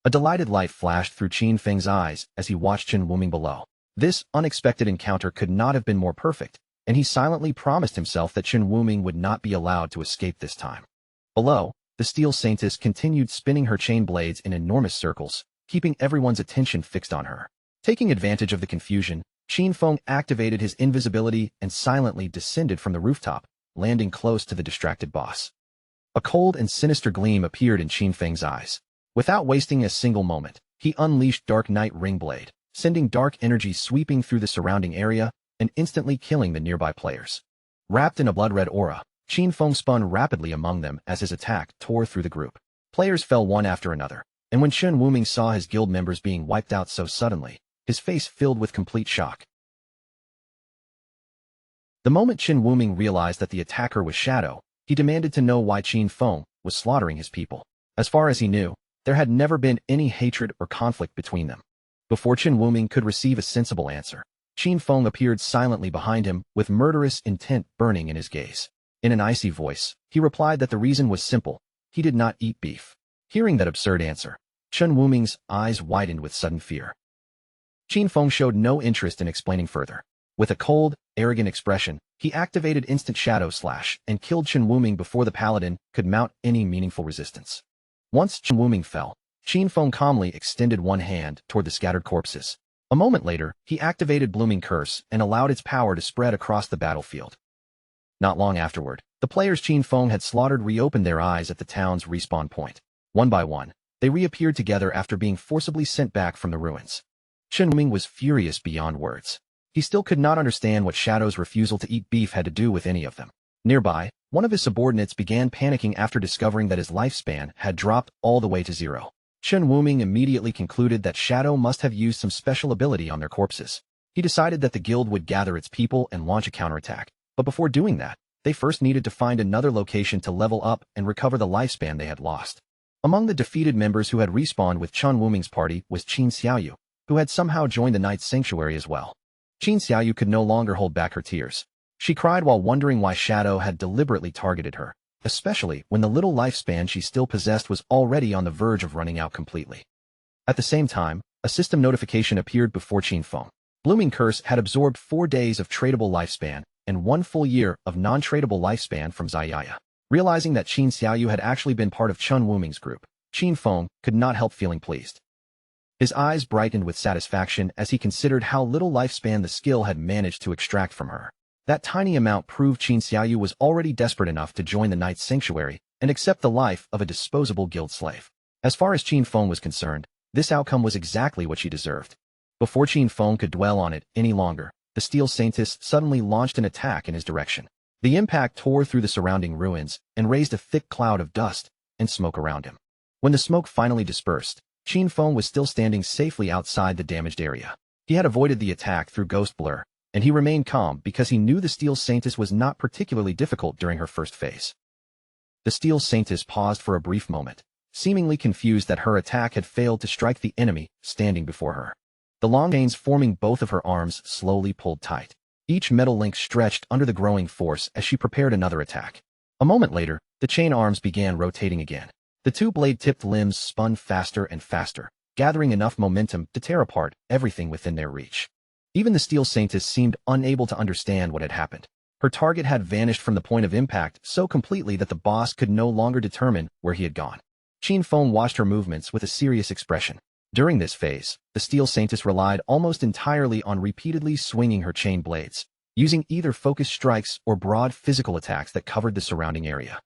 A delighted light flashed through Qin Feng's eyes as he watched Chen Wuming below. This unexpected encounter could not have been more perfect, and he silently promised himself that Chen Wuming would not be allowed to escape this time. Below, the Steel Saintess continued spinning her chain blades in enormous circles, keeping everyone's attention fixed on her. Taking advantage of the confusion, Qin Feng activated his invisibility and silently descended from the rooftop, landing close to the distracted boss. A cold and sinister gleam appeared in Qin Feng's eyes. Without wasting a single moment, he unleashed Dark Night Ring Blade, sending dark energy sweeping through the surrounding area and instantly killing the nearby players. Wrapped in a blood-red aura, Qin Feng spun rapidly among them as his attack tore through the group. Players fell one after another, and when Chen Wuming saw his guild members being wiped out so suddenly, his face filled with complete shock. The moment Chen Wuming realized that the attacker was Shadow, he demanded to know why Qin Feng was slaughtering his people. As far as he knew, there had never been any hatred or conflict between them. Before Chen Wuming could receive a sensible answer, Qin Feng appeared silently behind him with murderous intent burning in his gaze. In an icy voice, he replied that the reason was simple: he did not eat beef. Hearing that absurd answer, Chen Wuming's eyes widened with sudden fear. Qin Feng showed no interest in explaining further. With a cold, arrogant expression, he activated Instant Shadow Slash and killed Chen Wuming before the paladin could mount any meaningful resistance. Once Chen Wuming fell, Qin Feng calmly extended one hand toward the scattered corpses. A moment later, he activated Blooming Curse and allowed its power to spread across the battlefield. Not long afterward, the players Qin Feng had slaughtered reopened their eyes at the town's respawn point. One by one, they reappeared together after being forcibly sent back from the ruins. Chen Wuming was furious beyond words. He still could not understand what Shadow's refusal to eat beef had to do with any of them. Nearby, one of his subordinates began panicking after discovering that his lifespan had dropped all the way to 0. Chen Wuming immediately concluded that Shadow must have used some special ability on their corpses. He decided that the guild would gather its people and launch a counterattack, but before doing that, they first needed to find another location to level up and recover the lifespan they had lost. Among the defeated members who had respawned with Chen Wuming's party was Qin Xiaoyu, who had somehow joined the Ninth Sanctuary as well. Qin Xiaoyu could no longer hold back her tears. She cried while wondering why Shadow had deliberately targeted her, especially when the little lifespan she still possessed was already on the verge of running out completely. At the same time, a system notification appeared before Qin Feng. Blooming Curse had absorbed 4 days of tradable lifespan and 1 full year of non-tradable lifespan from Ziyaya. Realizing that Qin Xiaoyu had actually been part of Chun Wuming's group, Qin Feng could not help feeling pleased. His eyes brightened with satisfaction as he considered how little lifespan the skill had managed to extract from her. That tiny amount proved Qin Xiaoyu was already desperate enough to join the Knight's Sanctuary and accept the life of a disposable guild slave. As far as Qin Feng was concerned, this outcome was exactly what she deserved. Before Qin Feng could dwell on it any longer, the Steel Saintess suddenly launched an attack in his direction. The impact tore through the surrounding ruins and raised a thick cloud of dust and smoke around him. When the smoke finally dispersed, Qin Feng was still standing safely outside the damaged area. He had avoided the attack through ghost blur, and he remained calm because he knew the Steel Saintess was not particularly difficult during her first phase. The Steel Saintess paused for a brief moment, seemingly confused that her attack had failed to strike the enemy standing before her. The long chains forming both of her arms slowly pulled tight. Each metal link stretched under the growing force as she prepared another attack. A moment later, the chain arms began rotating again. The two blade-tipped limbs spun faster and faster, gathering enough momentum to tear apart everything within their reach. Even the Steel Saintess seemed unable to understand what had happened. Her target had vanished from the point of impact so completely that the boss could no longer determine where he had gone. Qin Feng watched her movements with a serious expression. During this phase, the Steel Saintess relied almost entirely on repeatedly swinging her chain blades, using either focused strikes or broad physical attacks that covered the surrounding area.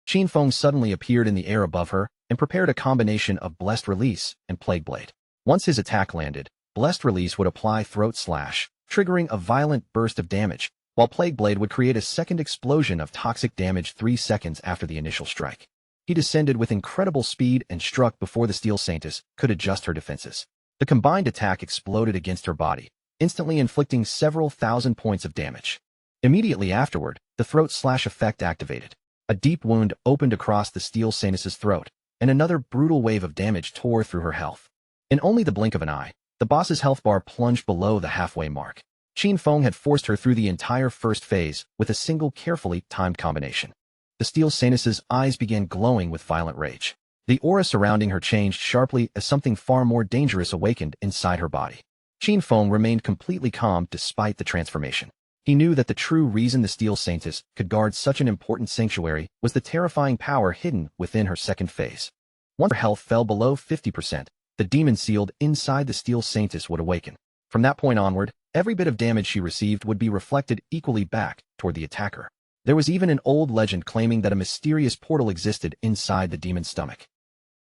Qin Feng suddenly appeared in the air above her and prepared a combination of Blessed Release and Plague Blade. Once his attack landed, Blessed Release would apply Throat Slash, triggering a violent burst of damage, while Plague Blade would create a second explosion of toxic damage 3 seconds after the initial strike. He descended with incredible speed and struck before the Steel Saintess could adjust her defenses. The combined attack exploded against her body, instantly inflicting several thousand points of damage. Immediately afterward, the Throat Slash effect activated. A deep wound opened across the Steel Saintess's throat, and another brutal wave of damage tore through her health. In only the blink of an eye, the boss's health bar plunged below the halfway mark. Qin Feng had forced her through the entire first phase with a single carefully timed combination. The Steel Saintess's eyes began glowing with violent rage. The aura surrounding her changed sharply as something far more dangerous awakened inside her body. Qin Feng remained completely calm despite the transformation. He knew that the true reason the Steel Saintess could guard such an important sanctuary was the terrifying power hidden within her second phase. Once her health fell below 50%, the demon sealed inside the Steel Saintess would awaken. From that point onward, every bit of damage she received would be reflected equally back toward the attacker. There was even an old legend claiming that a mysterious portal existed inside the demon's stomach.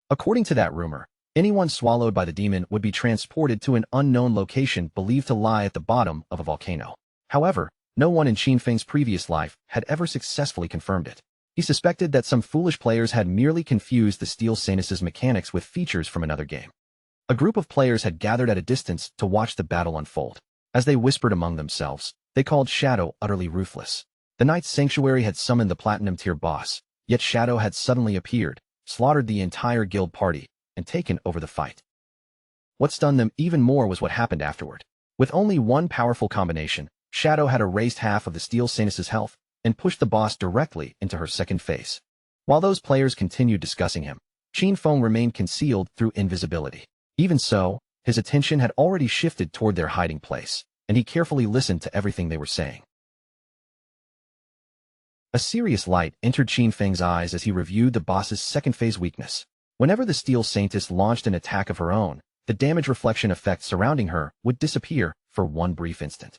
According to that rumor, anyone swallowed by the demon would be transported to an unknown location believed to lie at the bottom of a volcano. However, no one in Qin Feng's previous life had ever successfully confirmed it. He suspected that some foolish players had merely confused the Steel Saintess's mechanics with features from another game. A group of players had gathered at a distance to watch the battle unfold. As they whispered among themselves, they called Shadow utterly ruthless. The Knight's Sanctuary had summoned the Platinum Tier boss, yet Shadow had suddenly appeared, slaughtered the entire guild party, and taken over the fight. What stunned them even more was what happened afterward. With only one powerful combination, Shadow had erased half of the Steel Saintess's health and pushed the boss directly into her second phase. While those players continued discussing him, Qin Feng remained concealed through invisibility. Even so, his attention had already shifted toward their hiding place, and he carefully listened to everything they were saying. A serious light entered Qin Feng's eyes as he reviewed the boss's second phase weakness. Whenever the Steel Saintess launched an attack of her own, the damage reflection effect surrounding her would disappear for one brief instant.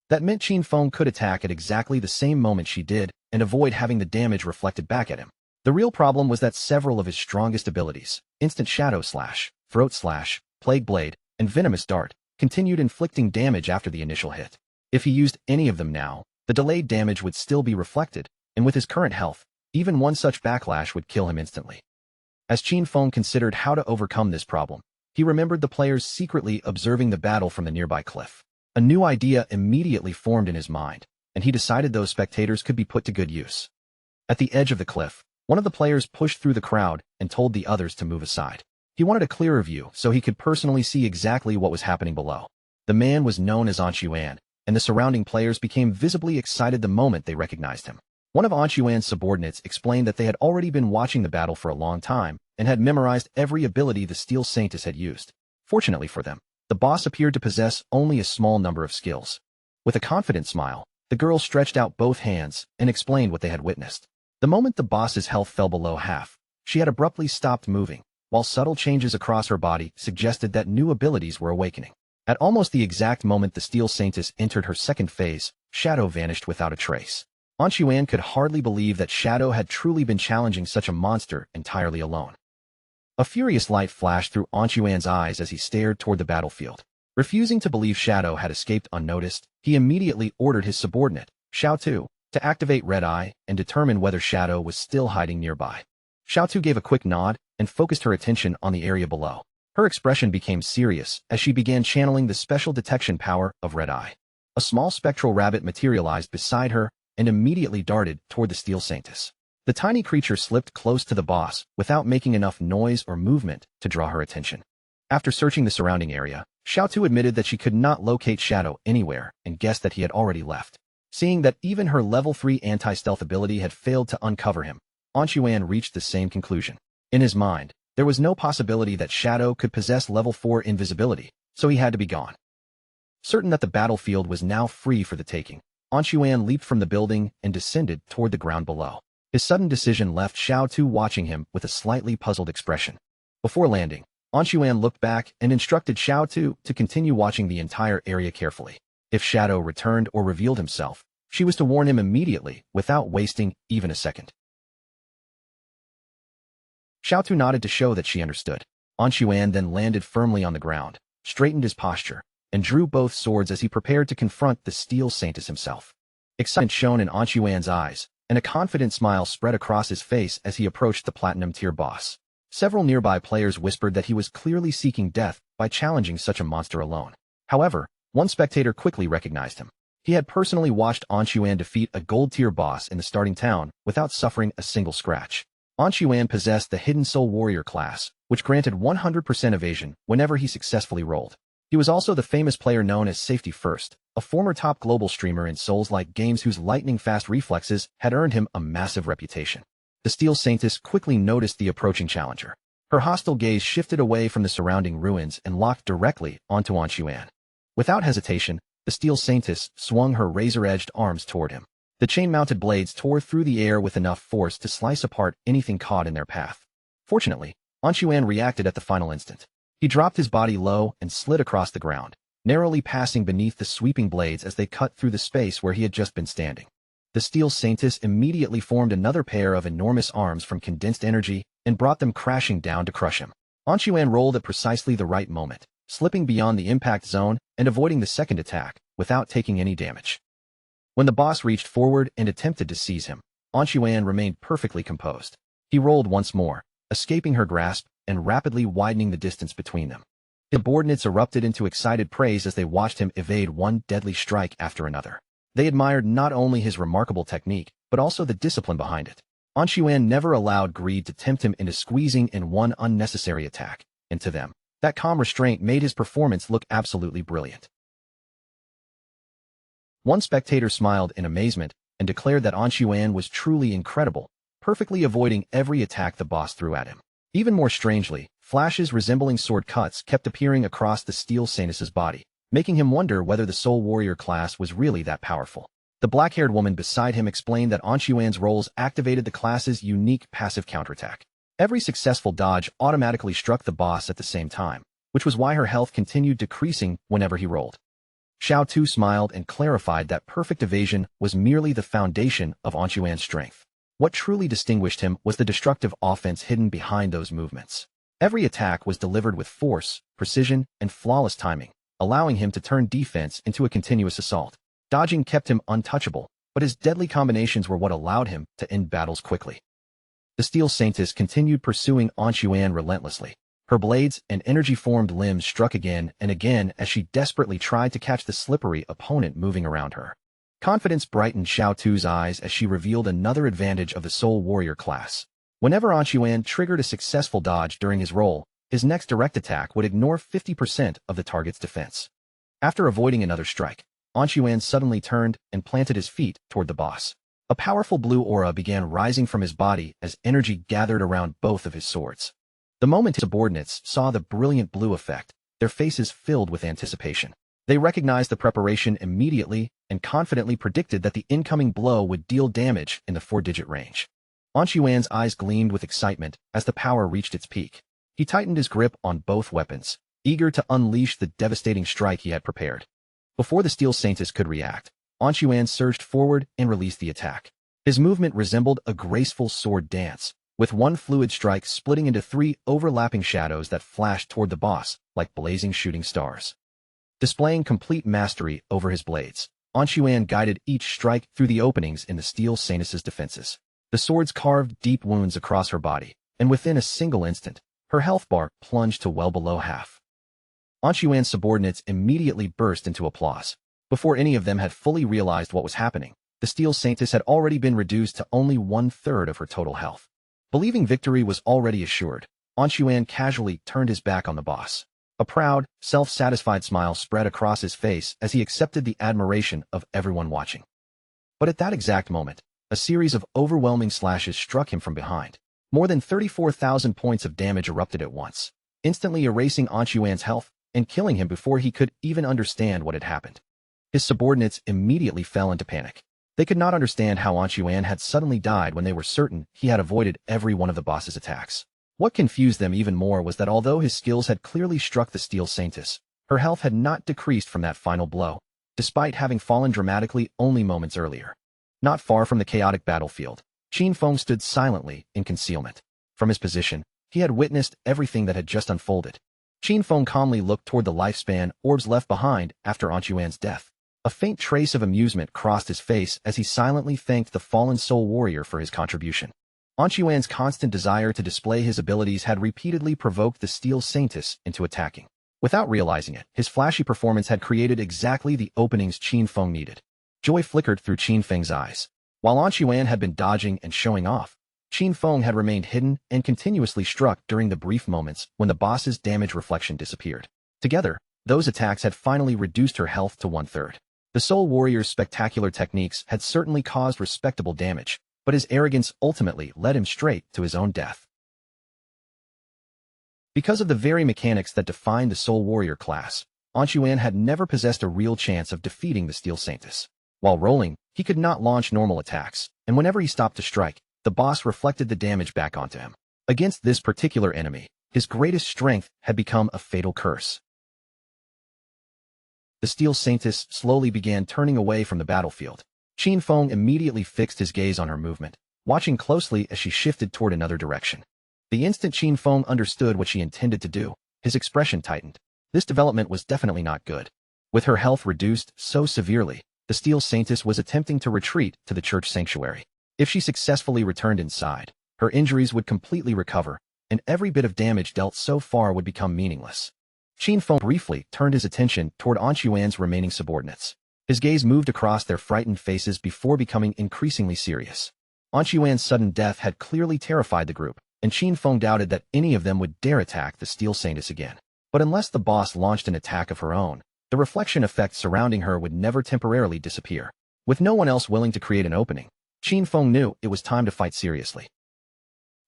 That meant Qin Feng could attack at exactly the same moment she did and avoid having the damage reflected back at him. The real problem was that several of his strongest abilities, Instant Shadow Slash, Throat Slash, Plague Blade, and Venomous Dart, continued inflicting damage after the initial hit. If he used any of them now, the delayed damage would still be reflected, and with his current health, even one such backlash would kill him instantly. As Qin Feng considered how to overcome this problem, he remembered the players secretly observing the battle from the nearby cliff. A new idea immediately formed in his mind, and he decided those spectators could be put to good use. At the edge of the cliff, one of the players pushed through the crowd and told the others to move aside. He wanted a clearer view so he could personally see exactly what was happening below. The man was known as Anxuan, and the surrounding players became visibly excited the moment they recognized him. One of Anxuan's subordinates explained that they had already been watching the battle for a long time and had memorized every ability the Steel Saintess had used. Fortunately for them, the boss appeared to possess only a small number of skills. With a confident smile, the girl stretched out both hands and explained what they had witnessed. The moment the boss's health fell below half, she had abruptly stopped moving, while subtle changes across her body suggested that new abilities were awakening. At almost the exact moment the Steel Saintess entered her second phase, Shadow vanished without a trace. Anxuan could hardly believe that Shadow had truly been challenging such a monster entirely alone. A furious light flashed through Anxuan's eyes as he stared toward the battlefield. Refusing to believe Shadow had escaped unnoticed, he immediately ordered his subordinate, Xiao Tu, to activate Red Eye and determine whether Shadow was still hiding nearby. Xiao Tu gave a quick nod and focused her attention on the area below. Her expression became serious as she began channeling the special detection power of Red Eye. A small spectral rabbit materialized beside her and immediately darted toward the Steel Saintess. The tiny creature slipped close to the boss without making enough noise or movement to draw her attention. After searching the surrounding area, Xiao Tu admitted that she could not locate Shadow anywhere and guessed that he had already left. Seeing that even her level 3 anti-stealth ability had failed to uncover him, Anxuan reached the same conclusion. In his mind, there was no possibility that Shadow could possess level 4 invisibility, so he had to be gone. Certain that the battlefield was now free for the taking, Anxuan leaped from the building and descended toward the ground below. His sudden decision left Xiao Tu watching him with a slightly puzzled expression. Before landing, Anxuan looked back and instructed Xiao Tu to continue watching the entire area carefully. If Shadow returned or revealed himself, she was to warn him immediately without wasting even a second. Xiao Tu nodded to show that she understood. Anxuan then landed firmly on the ground, straightened his posture, and drew both swords as he prepared to confront the Steel Saintess himself. Excitement shone in Anxuan's eyes, and a confident smile spread across his face as he approached the Platinum-tier boss. Several nearby players whispered that he was clearly seeking death by challenging such a monster alone. However, one spectator quickly recognized him. He had personally watched Anxuan defeat a gold-tier boss in the starting town without suffering a single scratch. Anxuan possessed the Hidden Soul Warrior class, which granted 100% evasion whenever he successfully rolled. He was also the famous player known as Safety First, a former top global streamer in Souls-like games whose lightning-fast reflexes had earned him a massive reputation. The Steel Saintess quickly noticed the approaching challenger. Her hostile gaze shifted away from the surrounding ruins and locked directly onto Anxuan. Without hesitation, the Steel Saintess swung her razor-edged arms toward him. The chain-mounted blades tore through the air with enough force to slice apart anything caught in their path. Fortunately, Anxuan reacted at the final instant. He dropped his body low and slid across the ground, narrowly passing beneath the sweeping blades as they cut through the space where he had just been standing. The Steel Saintess immediately formed another pair of enormous arms from condensed energy and brought them crashing down to crush him. Anxuan rolled at precisely the right moment, slipping beyond the impact zone and avoiding the second attack without taking any damage. When the boss reached forward and attempted to seize him, Anxuan remained perfectly composed. He rolled once more, escaping her grasp and rapidly widening the distance between them. His subordinates erupted into excited praise as they watched him evade one deadly strike after another. They admired not only his remarkable technique, but also the discipline behind it. Anxuan never allowed greed to tempt him into squeezing in one unnecessary attack, and to them, that calm restraint made his performance look absolutely brilliant. One spectator smiled in amazement and declared that Anxuan was truly incredible, perfectly avoiding every attack the boss threw at him. Even more strangely, flashes resembling sword cuts kept appearing across the Steel Saintess's body, making him wonder whether the Soul Warrior class was really that powerful. The black-haired woman beside him explained that Anxuan's rolls activated the class's unique passive counterattack. Every successful dodge automatically struck the boss at the same time, which was why her health continued decreasing whenever he rolled. Xiao Tu smiled and clarified that perfect evasion was merely the foundation of Anxuan's strength. What truly distinguished him was the destructive offense hidden behind those movements. Every attack was delivered with force, precision, and flawless timing, allowing him to turn defense into a continuous assault. Dodging kept him untouchable, but his deadly combinations were what allowed him to end battles quickly. The Steel Saintess continued pursuing Anxuan relentlessly. Her blades and energy-formed limbs struck again and again as she desperately tried to catch the slippery opponent moving around her. Confidence brightened Xiao Tu's eyes as she revealed another advantage of the Soul Warrior class. Whenever Anxuan triggered a successful dodge during his roll, his next direct attack would ignore 50% of the target's defense. After avoiding another strike, Anxuan suddenly turned and planted his feet toward the boss. A powerful blue aura began rising from his body as energy gathered around both of his swords. The moment his subordinates saw the brilliant blue effect, their faces filled with anticipation. They recognized the preparation immediately and confidently predicted that the incoming blow would deal damage in the 4-digit range. An Xuan's eyes gleamed with excitement as the power reached its peak. He tightened his grip on both weapons, eager to unleash the devastating strike he had prepared. Before the Steel Saintess could react, An Xuan surged forward and released the attack. His movement resembled a graceful sword dance, with one fluid strike splitting into 3 overlapping shadows that flashed toward the boss like blazing shooting stars. Displaying complete mastery over his blades, An Xuan guided each strike through the openings in the Steel Saintess's defenses. The swords carved deep wounds across her body, and within a single instant, her health bar plunged to well below half. An Xuan's subordinates immediately burst into applause. Before any of them had fully realized what was happening, the Steel Saintess had already been reduced to only 1/3 of her total health. Believing victory was already assured, An Xuan casually turned his back on the boss. A proud, self-satisfied smile spread across his face as he accepted the admiration of everyone watching. But at that exact moment, a series of overwhelming slashes struck him from behind. More than 34,000 points of damage erupted at once, instantly erasing An Xuan's health and killing him before he could even understand what had happened. His subordinates immediately fell into panic. They could not understand how An Xuan had suddenly died when they were certain he had avoided every one of the boss's attacks. What confused them even more was that although his skills had clearly struck the Steel Saintess, her health had not decreased from that final blow, despite having fallen dramatically only moments earlier. Not far from the chaotic battlefield, Qin Feng stood silently in concealment. From his position, he had witnessed everything that had just unfolded. Qin Feng calmly looked toward the lifespan orbs left behind after An Xuan's death. A faint trace of amusement crossed his face as he silently thanked the fallen soul warrior for his contribution. An Xuan's constant desire to display his abilities had repeatedly provoked the Steel Saintess into attacking. Without realizing it, his flashy performance had created exactly the openings Qin Feng needed. Joy flickered through Qin Feng's eyes. While An Xuan had been dodging and showing off, Qin Feng had remained hidden and continuously struck during the brief moments when the boss's damage reflection disappeared. Together, those attacks had finally reduced her health to 1/3. The Soul Warrior's spectacular techniques had certainly caused respectable damage, but his arrogance ultimately led him straight to his own death. Because of the very mechanics that define the Soul Warrior class, An Xuan had never possessed a real chance of defeating the Steel Saintess. While rolling, he could not launch normal attacks, and whenever he stopped to strike, the boss reflected the damage back onto him. Against this particular enemy, his greatest strength had become a fatal curse. The Steel Saintess slowly began turning away from the battlefield. Qin Feng immediately fixed his gaze on her movement, watching closely as she shifted toward another direction. The instant Qin Feng understood what she intended to do, his expression tightened. This development was definitely not good. With her health reduced so severely, the Steel Saintess was attempting to retreat to the church sanctuary. If she successfully returned inside, her injuries would completely recover, and every bit of damage dealt so far would become meaningless. Qin Feng briefly turned his attention toward An Xuan's remaining subordinates. His gaze moved across their frightened faces before becoming increasingly serious. An Xuan's sudden death had clearly terrified the group, and Qin Feng doubted that any of them would dare attack the Steel Saintess again. But unless the boss launched an attack of her own, the reflection effect surrounding her would never temporarily disappear. With no one else willing to create an opening, Qin Feng knew it was time to fight seriously.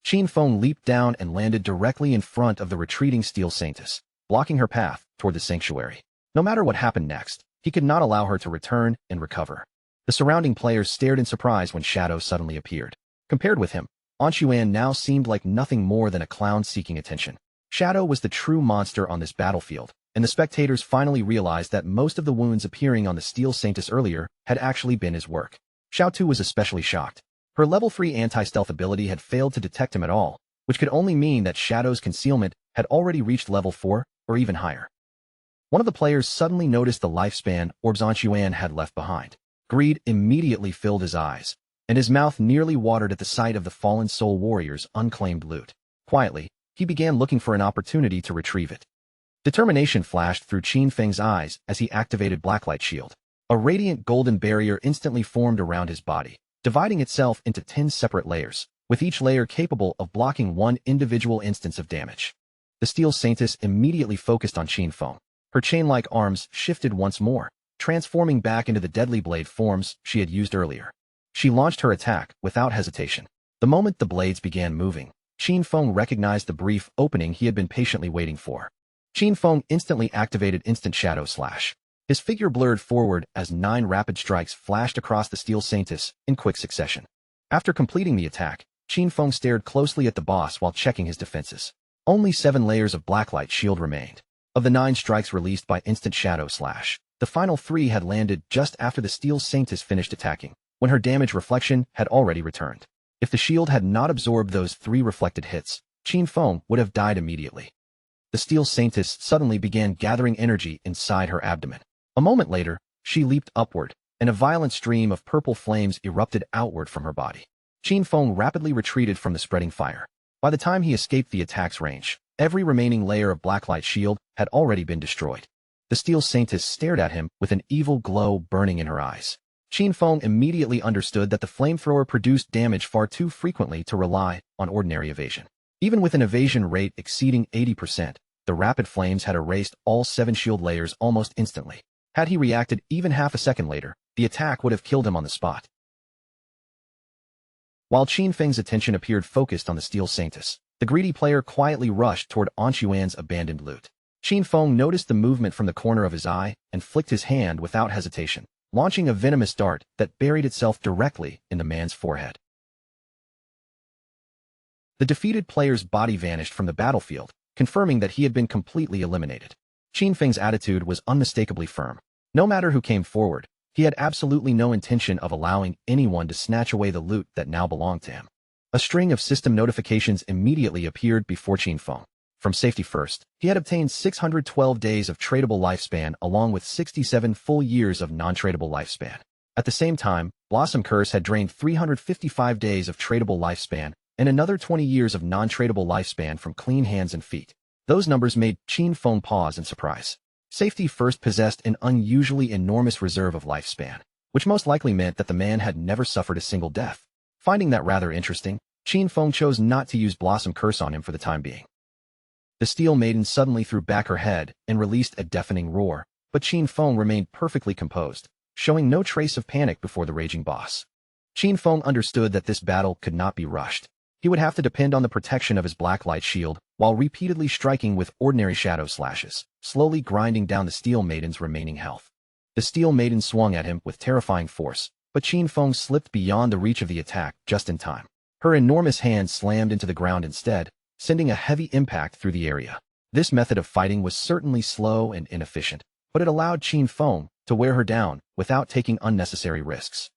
Qin Feng leaped down and landed directly in front of the retreating Steel Saintess, blocking her path toward the sanctuary. No matter what happened next, he could not allow her to return and recover. The surrounding players stared in surprise when Shadow suddenly appeared. Compared with him, An Xuan now seemed like nothing more than a clown seeking attention. Shadow was the true monster on this battlefield, and the spectators finally realized that most of the wounds appearing on the Steel Saintess earlier had actually been his work. Xiao Tu was especially shocked. Her level 3 anti-stealth ability had failed to detect him at all, which could only mean that Shadow's concealment had already reached level 4 or even higher. One of the players suddenly noticed the lifespan orbs An Xuan had left behind. Greed immediately filled his eyes, and his mouth nearly watered at the sight of the fallen soul warrior's unclaimed loot. Quietly, he began looking for an opportunity to retrieve it. Determination flashed through Qin Feng's eyes as he activated Blacklight Shield. A radiant golden barrier instantly formed around his body, dividing itself into 10 separate layers, with each layer capable of blocking one individual instance of damage. The Steel Saintess immediately focused on Qin Feng. Her chain-like arms shifted once more, transforming back into the deadly blade forms she had used earlier. She launched her attack without hesitation. The moment the blades began moving, Qin Feng recognized the brief opening he had been patiently waiting for. Qin Feng instantly activated Instant Shadow Slash. His figure blurred forward as 9 rapid strikes flashed across the Steel Saintess in quick succession. After completing the attack, Qin Feng stared closely at the boss while checking his defenses. Only 7 layers of Blacklight Shield remained. Of the 9 strikes released by Instant Shadow Slash, the final 3 had landed just after the Steel Saintess finished attacking, when her damage reflection had already returned. If the shield had not absorbed those 3 reflected hits, Qin Feng would have died immediately. The Steel Saintess suddenly began gathering energy inside her abdomen. A moment later, she leaped upward, and a violent stream of purple flames erupted outward from her body. Qin Feng rapidly retreated from the spreading fire. By the time he escaped the attack's range, every remaining layer of Blacklight Shield had already been destroyed. The Steel Saintess stared at him with an evil glow burning in her eyes. Qin Feng immediately understood that the flamethrower produced damage far too frequently to rely on ordinary evasion. Even with an evasion rate exceeding 80%, the rapid flames had erased all 7 shield layers almost instantly. Had he reacted even half a second later, the attack would have killed him on the spot. While Qin Feng's attention appeared focused on the Steel Saintess, the greedy player quietly rushed toward Anshuan's abandoned loot. Qin Feng noticed the movement from the corner of his eye and flicked his hand without hesitation, launching a venomous dart that buried itself directly in the man's forehead. The defeated player's body vanished from the battlefield, confirming that he had been completely eliminated. Qin Feng's attitude was unmistakably firm. No matter who came forward, he had absolutely no intention of allowing anyone to snatch away the loot that now belonged to him. A string of system notifications immediately appeared before Qin Feng. From Safety First, he had obtained 612 days of tradable lifespan along with 67 full years of non-tradable lifespan. At the same time, Blossom Curse had drained 355 days of tradable lifespan and another 20 years of non-tradable lifespan from clean hands and feet. Those numbers made Qin Feng pause in surprise. Safety First possessed an unusually enormous reserve of lifespan, which most likely meant that the man had never suffered a single death. Finding that rather interesting, Qin Feng chose not to use Blossom Curse on him for the time being. The Steel Maiden suddenly threw back her head and released a deafening roar, but Qin Feng remained perfectly composed, showing no trace of panic before the raging boss. Qin Feng understood that this battle could not be rushed. He would have to depend on the protection of his Blacklight Shield while repeatedly striking with ordinary shadow slashes, slowly grinding down the Steel Maiden's remaining health. The Steel Maiden swung at him with terrifying force, but Qin Feng slipped beyond the reach of the attack just in time. Her enormous hand slammed into the ground instead, sending a heavy impact through the area. This method of fighting was certainly slow and inefficient, but it allowed Qin Feng to wear her down without taking unnecessary risks.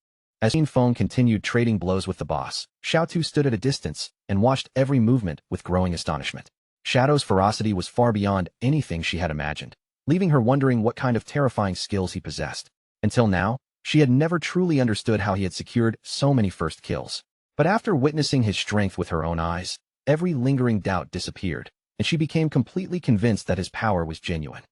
As Qin Feng continued trading blows with the boss, Xiaotu stood at a distance and watched every movement with growing astonishment. Shadow's ferocity was far beyond anything she had imagined, leaving her wondering what kind of terrifying skills he possessed. Until now, she had never truly understood how he had secured so many first kills. But after witnessing his strength with her own eyes, every lingering doubt disappeared, and she became completely convinced that his power was genuine.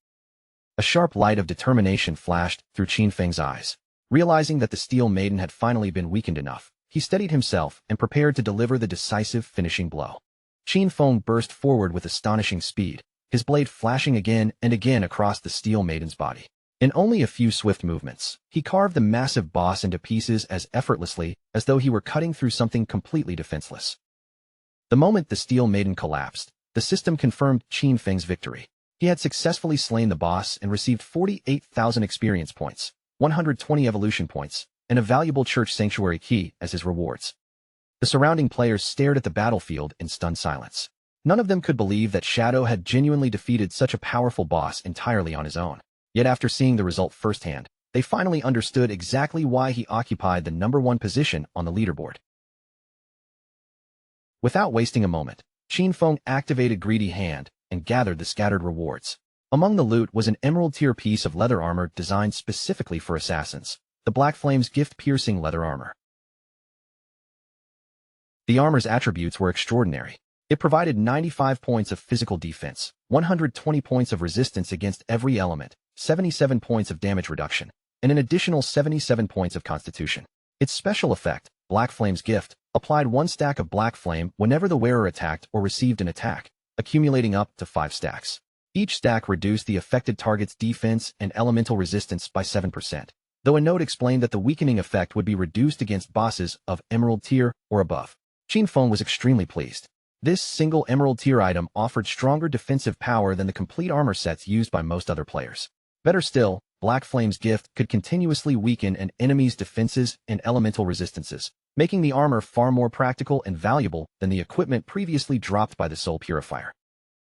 A sharp light of determination flashed through Qin Feng's eyes. Realizing that the Steel Maiden had finally been weakened enough, he steadied himself and prepared to deliver the decisive finishing blow. Qin Feng burst forward with astonishing speed, his blade flashing again and again across the Steel Maiden's body. In only a few swift movements, he carved the massive boss into pieces as effortlessly as though he were cutting through something completely defenseless. The moment the Steel Maiden collapsed, the system confirmed Qin Feng's victory. He had successfully slain the boss and received 48,000 experience points, 120 evolution points, and a valuable church sanctuary key as his rewards. The surrounding players stared at the battlefield in stunned silence. None of them could believe that Shadow had genuinely defeated such a powerful boss entirely on his own. Yet after seeing the result firsthand, they finally understood exactly why he occupied the #1 position on the leaderboard. Without wasting a moment, Qin Feng activated Greedy Hand and gathered the scattered rewards. Among the loot was an emerald-tier piece of leather armor designed specifically for assassins, the Black Flame's gift-piercing leather armor. The armor's attributes were extraordinary. It provided 95 points of physical defense, 120 points of resistance against every element, 77 points of damage reduction, and an additional 77 points of constitution. Its special effect, Black Flame's gift, applied 1 stack of Black Flame whenever the wearer attacked or received an attack, accumulating up to 5 stacks. Each stack reduced the affected target's defense and elemental resistance by 7%, though a note explained that the weakening effect would be reduced against bosses of Emerald tier or above. Qin Feng was extremely pleased. This single Emerald tier item offered stronger defensive power than the complete armor sets used by most other players. Better still, Black Flame's gift could continuously weaken an enemy's defenses and elemental resistances, making the armor far more practical and valuable than the equipment previously dropped by the Soul Purifier.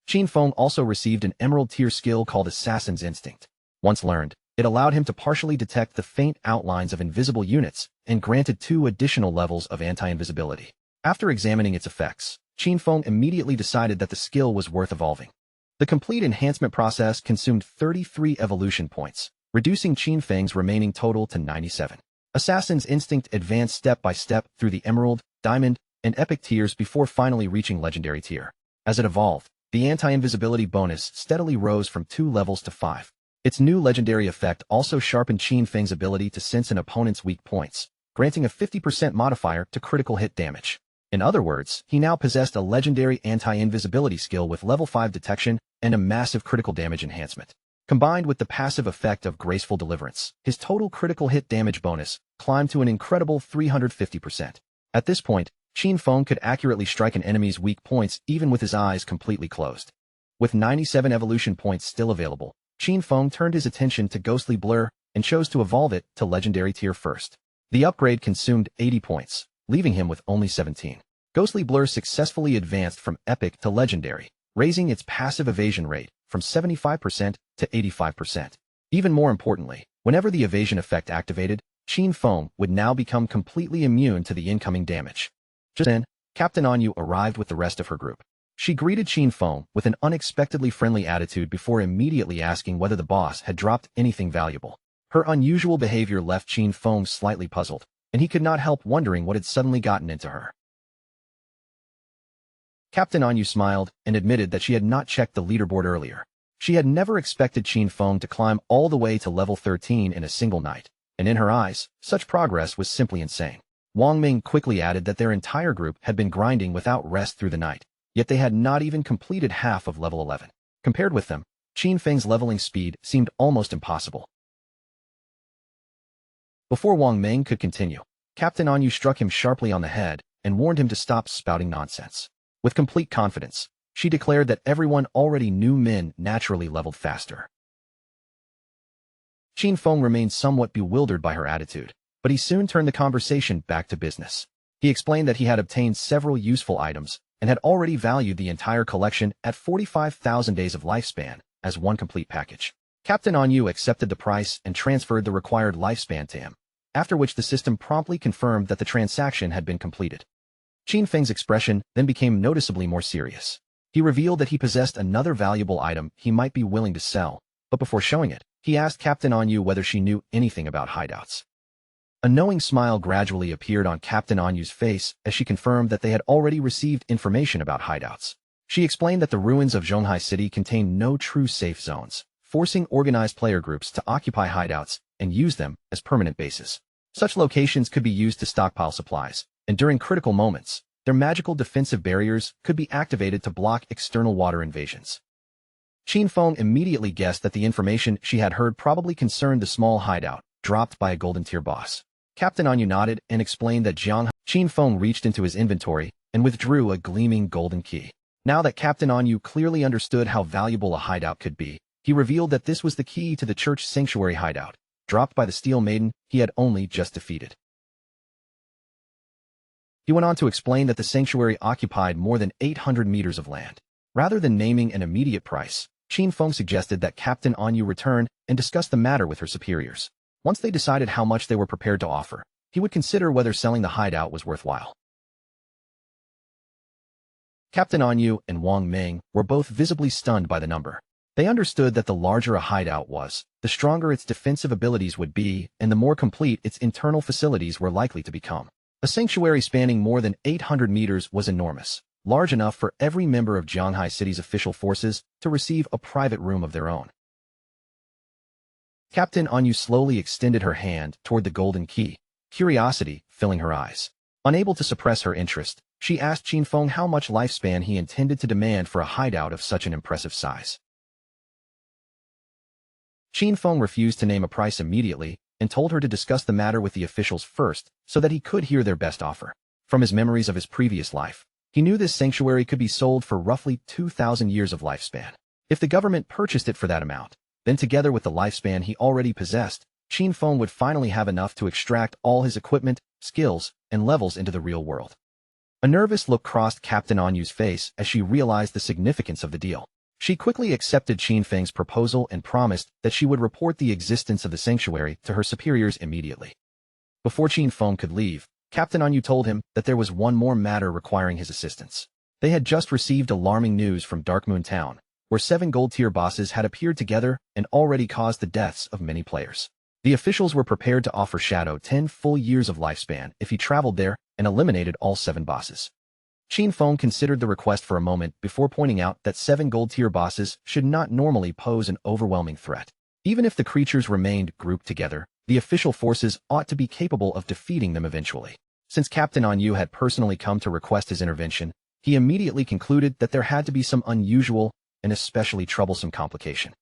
Qin Feng also received an Emerald tier skill called Assassin's Instinct. Once learned, it allowed him to partially detect the faint outlines of invisible units and granted 2 additional levels of anti-invisibility. After examining its effects, Qin Feng immediately decided that the skill was worth evolving. The complete enhancement process consumed 33 evolution points, reducing Qin Feng's remaining total to 97. Assassin's Instinct advanced step by step through the Emerald, Diamond, and Epic tiers before finally reaching Legendary tier. As it evolved, the anti-invisibility bonus steadily rose from 2 levels to 5. Its new legendary effect also sharpened Qin Feng's ability to sense an opponent's weak points, granting a 50% modifier to critical hit damage. In other words, he now possessed a legendary anti-invisibility skill with level 5 detection and a massive critical damage enhancement. Combined with the passive effect of Graceful Deliverance, his total critical hit damage bonus climbed to an incredible 350%. At this point, Qin Feng could accurately strike an enemy's weak points even with his eyes completely closed. With 97 evolution points still available, Qin Feng turned his attention to Ghostly Blur and chose to evolve it to Legendary tier first. The upgrade consumed 80 points, leaving him with only 17. Ghostly Blur successfully advanced from Epic to Legendary, raising its passive evasion rate from 75% to 85%. Even more importantly, whenever the evasion effect activated, Qin Feng would now become completely immune to the incoming damage. Just then, Captain Anyu arrived with the rest of her group. She greeted Qin Feng with an unexpectedly friendly attitude before immediately asking whether the boss had dropped anything valuable. Her unusual behavior left Qin Feng slightly puzzled, and he could not help wondering what had suddenly gotten into her. Captain Anyu smiled and admitted that she had not checked the leaderboard earlier. She had never expected Qin Feng to climb all the way to level 13 in a single night, and in her eyes, such progress was simply insane. Wang Ming quickly added that their entire group had been grinding without rest through the night, yet they had not even completed half of level 11. Compared with them, Qin Feng's leveling speed seemed almost impossible. Before Wang Ming could continue, Captain Anyu struck him sharply on the head and warned him to stop spouting nonsense. With complete confidence, she declared that everyone already knew men naturally leveled faster. Qin Feng remained somewhat bewildered by her attitude, but he soon turned the conversation back to business. He explained that he had obtained several useful items and had already valued the entire collection at 45,000 days of lifespan as one complete package. Captain Anyu accepted the price and transferred the required lifespan to him, after which the system promptly confirmed that the transaction had been completed. Qin Feng's expression then became noticeably more serious. He revealed that he possessed another valuable item he might be willing to sell, but before showing it, he asked Captain Anyu whether she knew anything about hideouts. A knowing smile gradually appeared on Captain Anyu's face as she confirmed that they had already received information about hideouts. She explained that the ruins of Zhonghai City contained no true safe zones, forcing organized player groups to occupy hideouts and use them as permanent bases. Such locations could be used to stockpile supplies, and during critical moments, their magical defensive barriers could be activated to block external water invasions. Qin Feng immediately guessed that the information she had heard probably concerned the small hideout dropped by a golden tier boss. Captain Anyu nodded and explained that Qin Feng reached into his inventory and withdrew a gleaming golden key. Now that Captain Anyu clearly understood how valuable a hideout could be, he revealed that this was the key to the church sanctuary hideout, dropped by the Steel Maiden he had only just defeated. He went on to explain that the sanctuary occupied more than 800 meters of land. Rather than naming an immediate price, Qin Feng suggested that Captain Anyu return and discuss the matter with her superiors. Once they decided how much they were prepared to offer, he would consider whether selling the hideout was worthwhile. Captain Anyu and Wang Ming were both visibly stunned by the number. They understood that the larger a hideout was, the stronger its defensive abilities would be, and the more complete its internal facilities were likely to become. A sanctuary spanning more than 800 meters was enormous, large enough for every member of Zhonghai City's official forces to receive a private room of their own. Captain Anyu slowly extended her hand toward the golden key, curiosity filling her eyes. Unable to suppress her interest, she asked Qin Feng how much lifespan he intended to demand for a hideout of such an impressive size. Qin Feng refused to name a price immediately and told her to discuss the matter with the officials first so that he could hear their best offer. From his memories of his previous life, He knew this sanctuary could be sold for roughly 2,000 years of lifespan. If the government purchased it for that amount, then together with the lifespan he already possessed, Qin Feng would finally have enough to extract all his equipment, skills, and levels into the real world. A nervous look crossed Captain Anyu's face as she realized the significance of the deal. She quickly accepted Qin Feng's proposal and promised that she would report the existence of the sanctuary to her superiors immediately. Before Qin Feng could leave, Captain Anyu told him that there was one more matter requiring his assistance. They had just received alarming news from Dark Moon Town, where 7 gold-tier bosses had appeared together and already caused the deaths of many players. The officials were prepared to offer Shadow 10 full years of lifespan if he traveled there and eliminated all 7 bosses. Qin Feng considered the request for a moment before pointing out that 7 gold-tier bosses should not normally pose an overwhelming threat. Even if the creatures remained grouped together, the official forces ought to be capable of defeating them eventually. Since Captain Anyu had personally come to request his intervention, he immediately concluded that there had to be some unusual and especially troublesome complication.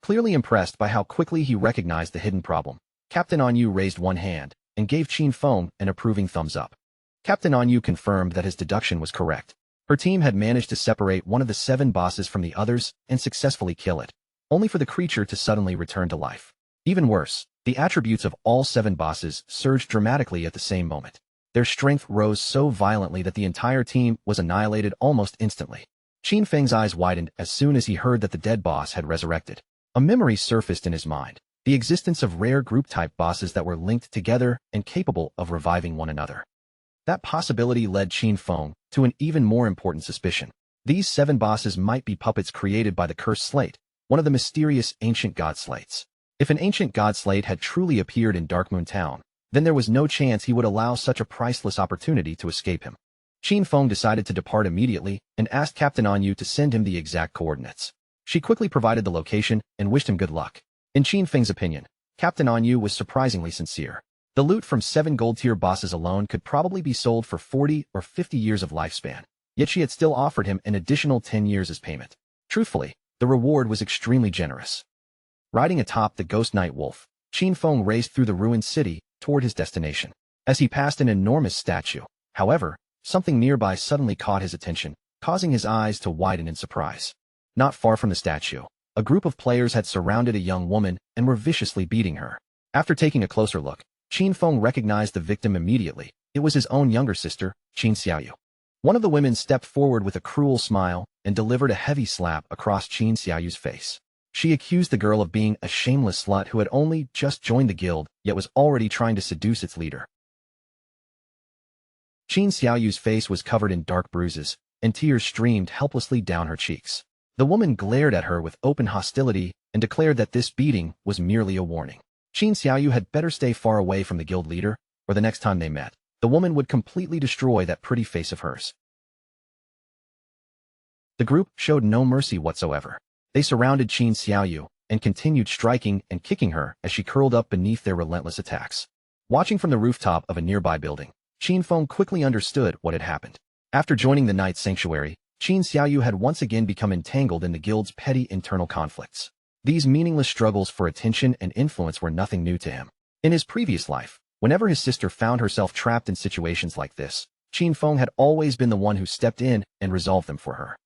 Clearly impressed by how quickly he recognized the hidden problem, Captain Anyu raised one hand and gave Qin Feng an approving thumbs up. Captain Anyu confirmed that his deduction was correct. Her team had managed to separate one of the 7 bosses from the others and successfully kill it, only for the creature to suddenly return to life. Even worse, the attributes of all 7 bosses surged dramatically at the same moment. Their strength rose so violently that the entire team was annihilated almost instantly. Qin Feng's eyes widened as soon as he heard that the dead boss had resurrected. A memory surfaced in his mind, the existence of rare group-type bosses that were linked together and capable of reviving one another. That possibility led Qin Feng to an even more important suspicion. These 7 bosses might be puppets created by the Cursed Slate, one of the mysterious ancient god slates. If an ancient god slate had truly appeared in Dark Moon Town, then there was no chance he would allow such a priceless opportunity to escape him. Qin Feng decided to depart immediately and asked Captain Anyu to send him the exact coordinates. She quickly provided the location and wished him good luck. In Qin Feng's opinion, Captain Anyu was surprisingly sincere. The loot from 7 gold-tier bosses alone could probably be sold for 40 or 50 years of lifespan, yet she had still offered him an additional 10 years as payment. Truthfully, the reward was extremely generous. Riding atop the Ghost Knight Wolf, Qin Feng raced through the ruined city toward his destination. As he passed an enormous statue, however, something nearby suddenly caught his attention, causing his eyes to widen in surprise. Not far from the statue, a group of players had surrounded a young woman and were viciously beating her. After taking a closer look, Qin Feng recognized the victim immediately. It was his own younger sister, Qin Xiaoyu. One of the women stepped forward with a cruel smile and delivered a heavy slap across Qin Xiaoyu's face. She accused the girl of being a shameless slut who had only just joined the guild, yet was already trying to seduce its leader. Qin Xiaoyu's face was covered in dark bruises, and tears streamed helplessly down her cheeks. The woman glared at her with open hostility and declared that this beating was merely a warning. Qin Xiaoyu had better stay far away from the guild leader, or the next time they met, the woman would completely destroy that pretty face of hers. The group showed no mercy whatsoever. They surrounded Qin Xiaoyu and continued striking and kicking her as she curled up beneath their relentless attacks. Watching from the rooftop of a nearby building, Qin Feng quickly understood what had happened. After joining the Knight's Sanctuary, Qin Xiaoyu had once again become entangled in the guild's petty internal conflicts. These meaningless struggles for attention and influence were nothing new to him. In his previous life, whenever his sister found herself trapped in situations like this, Qin Feng had always been the one who stepped in and resolved them for her.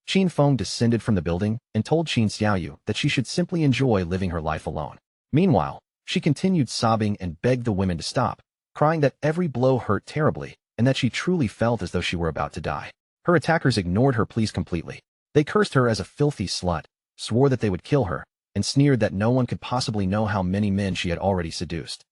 Qin Feng descended from the building and told Qin Xiaoyu that she should simply enjoy living her life alone. Meanwhile, she continued sobbing and begged the women to stop, crying that every blow hurt terribly and that she truly felt as though she were about to die. Her attackers ignored her pleas completely. They cursed her as a filthy slut, swore that they would kill her, and sneered that no one could possibly know how many men she had already seduced.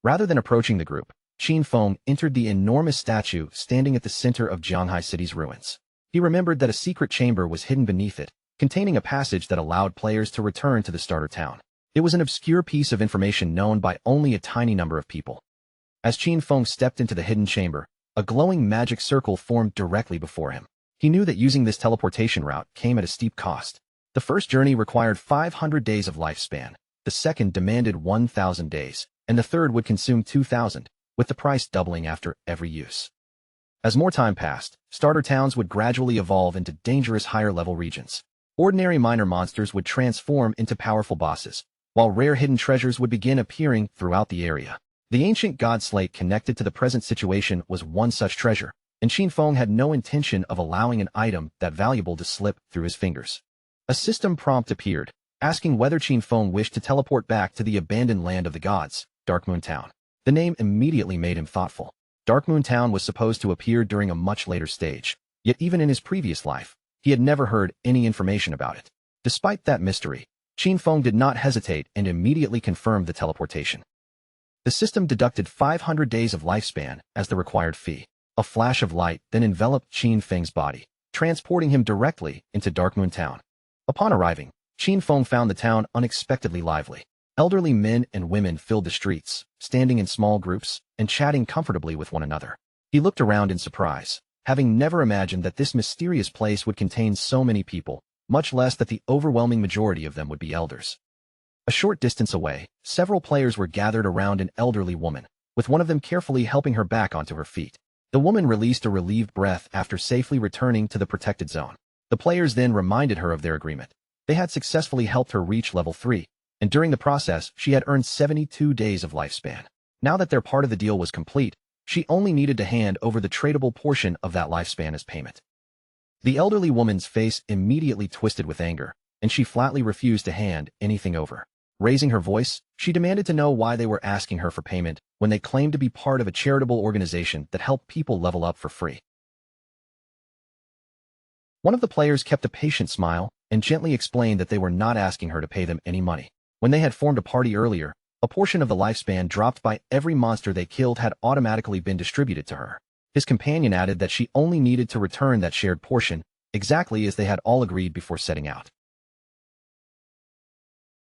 Rather than approaching the group, Qin Feng entered the enormous statue standing at the center of Jianghai City's ruins. He remembered that a secret chamber was hidden beneath it, containing a passage that allowed players to return to the starter town. It was an obscure piece of information known by only a tiny number of people. As Qin Feng stepped into the hidden chamber, a glowing magic circle formed directly before him. He knew that using this teleportation route came at a steep cost. The first journey required 500 days of lifespan, the second demanded 1,000 days, and the third would consume 2,000, with the price doubling after every use. As more time passed, starter towns would gradually evolve into dangerous higher-level regions. Ordinary minor monsters would transform into powerful bosses, while rare hidden treasures would begin appearing throughout the area. The ancient god slate connected to the present situation was one such treasure, and Qin Feng had no intention of allowing an item that valuable to slip through his fingers. A system prompt appeared, asking whether Qin Feng wished to teleport back to the abandoned land of the gods, Dark Moon Town. The name immediately made him thoughtful. Dark Moon Town was supposed to appear during a much later stage, yet even in his previous life, he had never heard any information about it. Despite that mystery, Qin Feng did not hesitate and immediately confirmed the teleportation. The system deducted 500 days of lifespan as the required fee. A flash of light then enveloped Qin Feng's body, transporting him directly into Dark Moon Town. Upon arriving, Qin Feng found the town unexpectedly lively. Elderly men and women filled the streets, standing in small groups and chatting comfortably with one another. He looked around in surprise, having never imagined that this mysterious place would contain so many people, much less that the overwhelming majority of them would be elders. A short distance away, several players were gathered around an elderly woman, with one of them carefully helping her back onto her feet. The woman released a relieved breath after safely returning to the protected zone. The players then reminded her of their agreement. They had successfully helped her reach level 3, and during the process, she had earned 72 days of lifespan. Now that their part of the deal was complete, she only needed to hand over the tradable portion of that lifespan as payment. The elderly woman's face immediately twisted with anger, and she flatly refused to hand anything over. Raising her voice, she demanded to know why they were asking her for payment when they claimed to be part of a charitable organization that helped people level up for free. One of the players kept a patient smile and gently explained that they were not asking her to pay them any money. When they had formed a party earlier, a portion of the lifespan dropped by every monster they killed had automatically been distributed to her. His companion added that she only needed to return that shared portion, exactly as they had all agreed before setting out.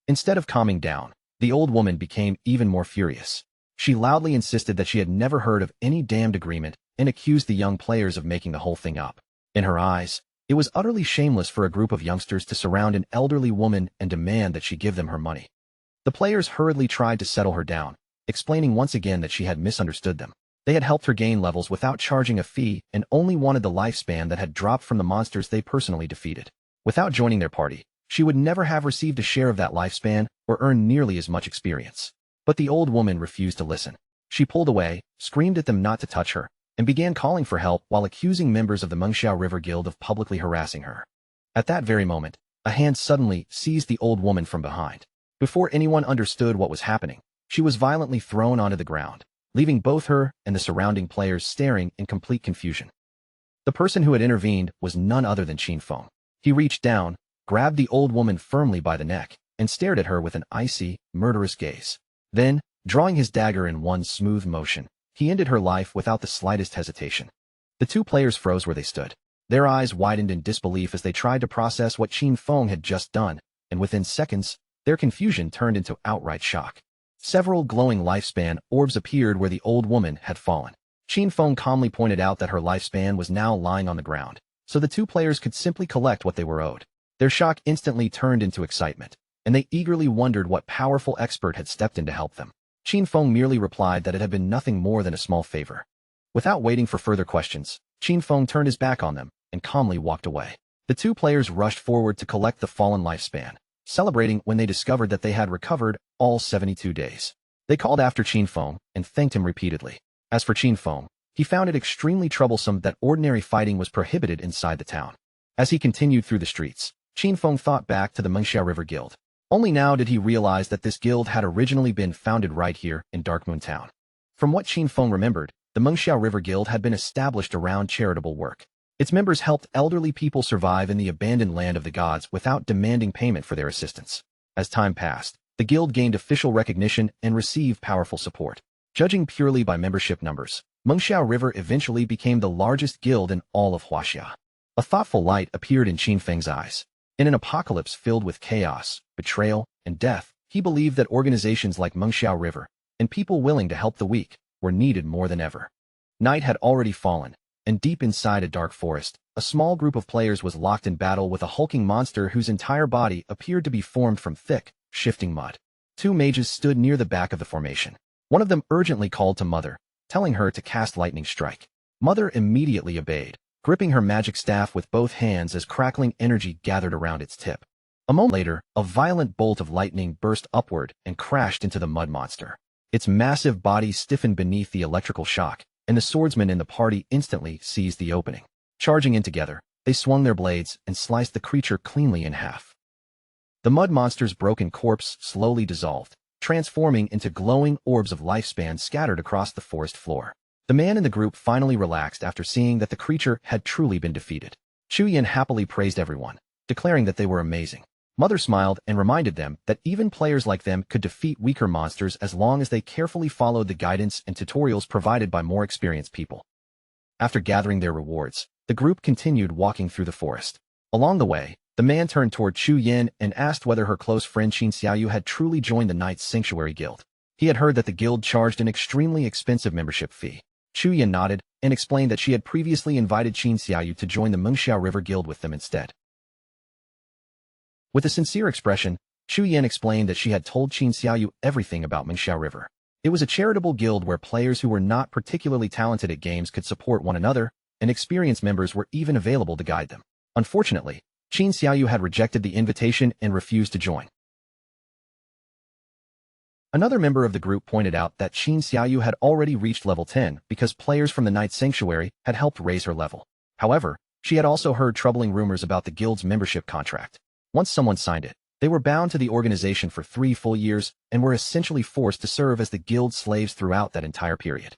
Instead of calming down, the old woman became even more furious. She loudly insisted that she had never heard of any damned agreement and accused the young players of making the whole thing up. In her eyes, it was utterly shameless for a group of youngsters to surround an elderly woman and demand that she give them her money. The players hurriedly tried to settle her down, explaining once again that she had misunderstood them. They had helped her gain levels without charging a fee and only wanted the lifespan that had dropped from the monsters they personally defeated. Without joining their party, she would never have received a share of that lifespan or earned nearly as much experience. But the old woman refused to listen. She pulled away, screamed at them not to touch her, and began calling for help while accusing members of the Manhwa River Guild of publicly harassing her. At that very moment, a hand suddenly seized the old woman from behind. Before anyone understood what was happening, she was violently thrown onto the ground, leaving both her and the surrounding players staring in complete confusion. The person who had intervened was none other than Qin Feng. He reached down, grabbed the old woman firmly by the neck, and stared at her with an icy, murderous gaze. Then, drawing his dagger in one smooth motion, he ended her life without the slightest hesitation. The two players froze where they stood. Their eyes widened in disbelief as they tried to process what Qin Feng had just done, and within seconds, their confusion turned into outright shock. Several glowing lifespan orbs appeared where the old woman had fallen. Qin Feng calmly pointed out that her lifespan was now lying on the ground, so the two players could simply collect what they were owed. Their shock instantly turned into excitement, and they eagerly wondered what powerful expert had stepped in to help them. Qin Feng merely replied that it had been nothing more than a small favor. Without waiting for further questions, Qin Feng turned his back on them and calmly walked away. The two players rushed forward to collect the fallen lifespan, celebrating when they discovered that they had recovered all 72 days. They called after Qin Feng and thanked him repeatedly. As for Qin Feng, he found it extremely troublesome that ordinary fighting was prohibited inside the town. As he continued through the streets, Qin Feng thought back to the Manhwa River Guild. Only now did he realize that this guild had originally been founded right here in Dark Moon Town. From what Qin Feng remembered, the Manhwa River Guild had been established around charitable work. Its members helped elderly people survive in the abandoned land of the gods without demanding payment for their assistance. As time passed, the guild gained official recognition and received powerful support. Judging purely by membership numbers, Manhwa River eventually became the largest guild in all of Huaxia. A thoughtful light appeared in Qin Feng's eyes. In an apocalypse filled with chaos, betrayal, and death, he believed that organizations like Manhwa River and people willing to help the weak were needed more than ever. Night had already fallen, and deep inside a dark forest, a small group of players was locked in battle with a hulking monster whose entire body appeared to be formed from thick, shifting mud. Two mages stood near the back of the formation. One of them urgently called to Mother, telling her to cast Lightning Strike. Mother immediately obeyed, gripping her magic staff with both hands as crackling energy gathered around its tip. A moment later, a violent bolt of lightning burst upward and crashed into the mud monster. Its massive body stiffened beneath the electrical shock, and the swordsmen in the party instantly seized the opening. Charging in together, they swung their blades and sliced the creature cleanly in half. The mud monster's broken corpse slowly dissolved, transforming into glowing orbs of lifespan scattered across the forest floor. The man in the group finally relaxed after seeing that the creature had truly been defeated. Chu Yin happily praised everyone, declaring that they were amazing. Mother smiled and reminded them that even players like them could defeat weaker monsters as long as they carefully followed the guidance and tutorials provided by more experienced people. After gathering their rewards, the group continued walking through the forest. Along the way, the man turned toward Chu Yin and asked whether her close friend Qin Xiaoyu had truly joined the Knight's Sanctuary Guild. He had heard that the guild charged an extremely expensive membership fee. Chu Yin nodded and explained that she had previously invited Qin Xiaoyu to join the Mengxiao River Guild with them instead. With a sincere expression, Chu Yin explained that she had told Qin Xiaoyu everything about Mengxiao River. It was a charitable guild where players who were not particularly talented at games could support one another, and experienced members were even available to guide them. Unfortunately, Qin Xiaoyu had rejected the invitation and refused to join. Another member of the group pointed out that Qin Xiaoyu had already reached level 10 because players from the Knight's Sanctuary had helped raise her level. However, she had also heard troubling rumors about the guild's membership contract. Once someone signed it, they were bound to the organization for 3 full years and were essentially forced to serve as the guild's slaves throughout that entire period.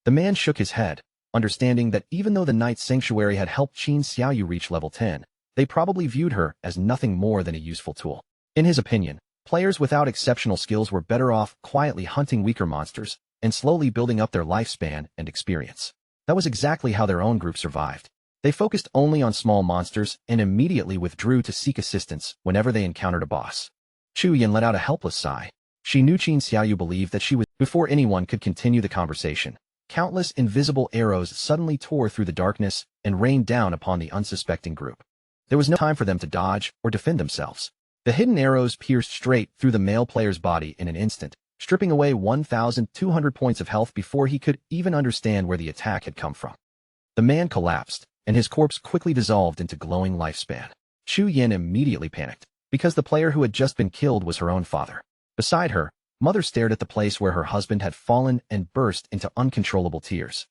The man shook his head, understanding that even though the Knight's Sanctuary had helped Qin Xiaoyu reach level 10, they probably viewed her as nothing more than a useful tool. In his opinion, players without exceptional skills were better off quietly hunting weaker monsters and slowly building up their lifespan and experience. That was exactly how their own group survived. They focused only on small monsters and immediately withdrew to seek assistance whenever they encountered a boss. Chu Yin let out a helpless sigh. She knew Qin Xiaoyu believed that she was. Before anyone could continue the conversation, countless invisible arrows suddenly tore through the darkness and rained down upon the unsuspecting group. There was no time for them to dodge or defend themselves. The hidden arrows pierced straight through the male player's body in an instant, stripping away 1,200 points of health before he could even understand where the attack had come from. The man collapsed, and his corpse quickly dissolved into glowing lifespan. Chu Yin immediately panicked, because the player who had just been killed was her own father. Beside her, Mother stared at the place where her husband had fallen and burst into uncontrollable tears.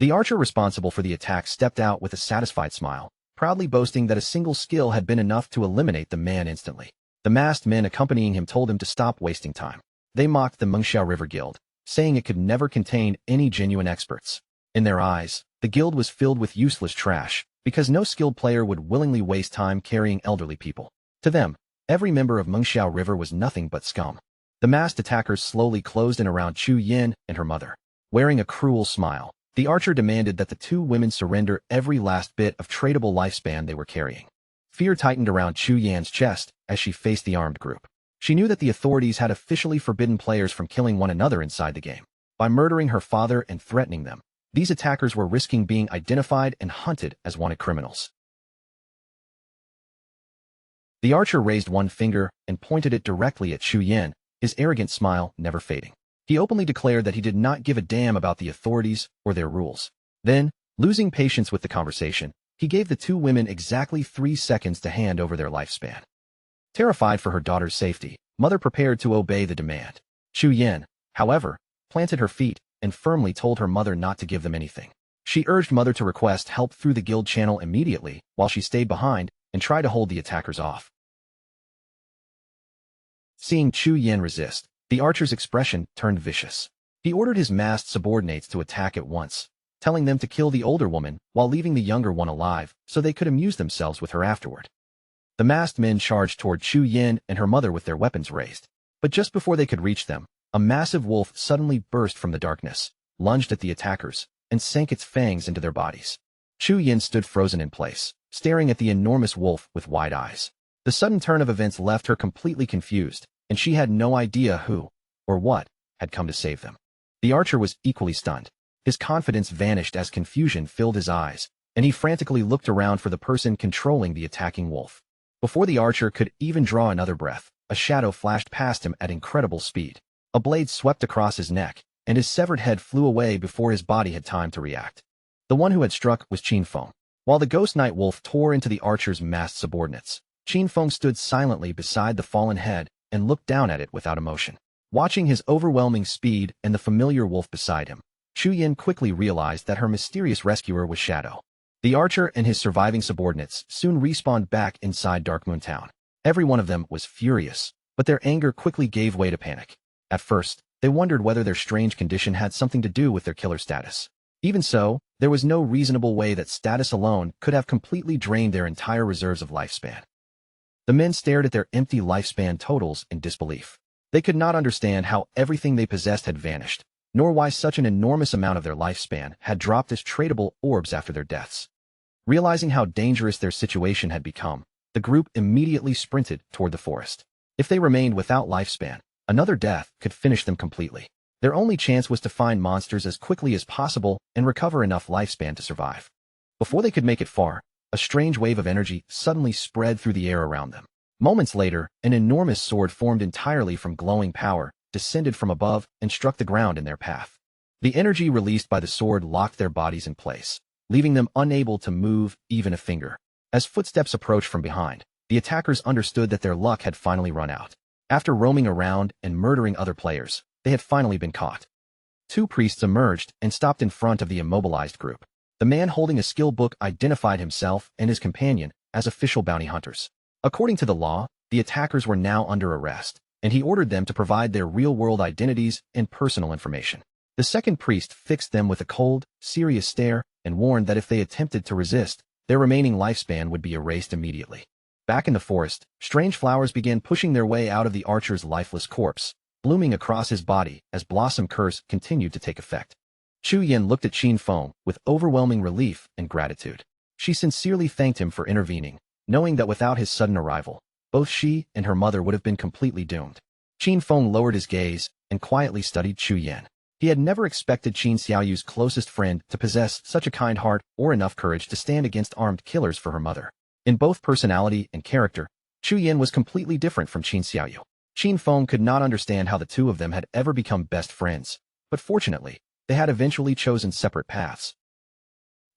The archer responsible for the attack stepped out with a satisfied smile, proudly boasting that a single skill had been enough to eliminate the man instantly. The masked men accompanying him told him to stop wasting time. They mocked the Mengxiao River Guild, saying it could never contain any genuine experts. In their eyes, the guild was filled with useless trash, because no skilled player would willingly waste time carrying elderly people. To them, every member of Mengxiao River was nothing but scum. The masked attackers slowly closed in around Chu Yin and her mother. Wearing a cruel smile, the archer demanded that the 2 women surrender every last bit of tradable lifespan they were carrying. Fear tightened around Chu Yan's chest as she faced the armed group. She knew that the authorities had officially forbidden players from killing one another inside the game. By murdering her father and threatening them, these attackers were risking being identified and hunted as wanted criminals. The archer raised one finger and pointed it directly at Chu Yin, his arrogant smile never fading. He openly declared that he did not give a damn about the authorities or their rules. Then, losing patience with the conversation, he gave the 2 women exactly 3 seconds to hand over their lifespan. Terrified for her daughter's safety, Mother prepared to obey the demand. Chu Yin, however, planted her feet and firmly told her mother not to give them anything. She urged Mother to request help through the guild channel immediately while she stayed behind and tried to hold the attackers off. Seeing Chu Yin resist, the archer's expression turned vicious. He ordered his masked subordinates to attack at once, telling them to kill the older woman while leaving the younger one alive so they could amuse themselves with her afterward. The masked men charged toward Chu Yin and her mother with their weapons raised. But just before they could reach them, a massive wolf suddenly burst from the darkness, lunged at the attackers, and sank its fangs into their bodies. Chu Yin stood frozen in place, staring at the enormous wolf with wide eyes. The sudden turn of events left her completely confused, and she had no idea who, or what, had come to save them. The archer was equally stunned. His confidence vanished as confusion filled his eyes, and he frantically looked around for the person controlling the attacking wolf. Before the archer could even draw another breath, a shadow flashed past him at incredible speed. A blade swept across his neck, and his severed head flew away before his body had time to react. The one who had struck was Qin Feng. While the ghost night wolf tore into the archer's masked subordinates, Qin Feng stood silently beside the fallen head and looked down at it without emotion. Watching his overwhelming speed and the familiar wolf beside him, Chu Yin quickly realized that her mysterious rescuer was Shadow. The archer and his surviving subordinates soon respawned back inside Darkmoon Town. Every one of them was furious, but their anger quickly gave way to panic. At first, they wondered whether their strange condition had something to do with their killer status. Even so, there was no reasonable way that status alone could have completely drained their entire reserves of lifespan. The men stared at their empty lifespan totals in disbelief. They could not understand how everything they possessed had vanished, nor why such an enormous amount of their lifespan had dropped as tradable orbs after their deaths. Realizing how dangerous their situation had become, the group immediately sprinted toward the forest. If they remained without lifespan, another death could finish them completely. Their only chance was to find monsters as quickly as possible and recover enough lifespan to survive. Before they could make it far, a strange wave of energy suddenly spread through the air around them. Moments later, an enormous sword formed entirely from glowing power descended from above and struck the ground in their path. The energy released by the sword locked their bodies in place, leaving them unable to move even a finger. As footsteps approached from behind, the attackers understood that their luck had finally run out. After roaming around and murdering other players, they had finally been caught. Two priests emerged and stopped in front of the immobilized group. The man holding a skill book identified himself and his companion as official bounty hunters. According to the law, the attackers were now under arrest, and he ordered them to provide their real-world identities and personal information. The second priest fixed them with a cold, serious stare and warned that if they attempted to resist, their remaining lifespan would be erased immediately. Back in the forest, strange flowers began pushing their way out of the archer's lifeless corpse, blooming across his body as Blossom Curse continued to take effect. Chu Yin looked at Qin Feng with overwhelming relief and gratitude. She sincerely thanked him for intervening, knowing that without his sudden arrival, both she and her mother would have been completely doomed. Qin Feng lowered his gaze and quietly studied Chu Yin. He had never expected Qin Xiaoyu's closest friend to possess such a kind heart or enough courage to stand against armed killers for her mother. In both personality and character, Chu Yin was completely different from Qin Xiaoyu. Qin Feng could not understand how the two of them had ever become best friends, but fortunately, they had eventually chosen separate paths.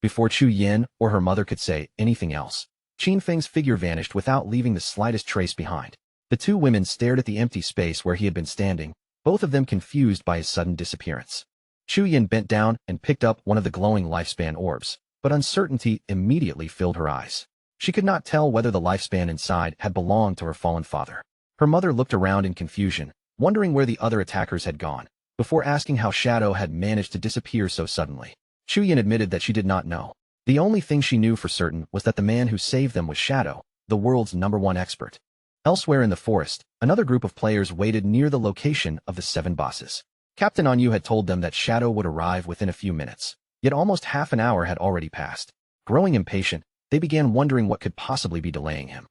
Before Chu Yin or her mother could say anything else, Qin Feng's figure vanished without leaving the slightest trace behind. The two women stared at the empty space where he had been standing, both of them confused by his sudden disappearance. Chu Yin bent down and picked up one of the glowing lifespan orbs, but uncertainty immediately filled her eyes. She could not tell whether the lifespan inside had belonged to her fallen father. Her mother looked around in confusion, wondering where the other attackers had gone, before asking how Shadow had managed to disappear so suddenly. Chu Yin admitted that she did not know. The only thing she knew for certain was that the man who saved them was Shadow, the world's #1 expert. Elsewhere in the forest, another group of players waited near the location of the 7 bosses. Captain Anyu had told them that Shadow would arrive within a few minutes, yet almost half an hour had already passed. Growing impatient, they began wondering what could possibly be delaying him.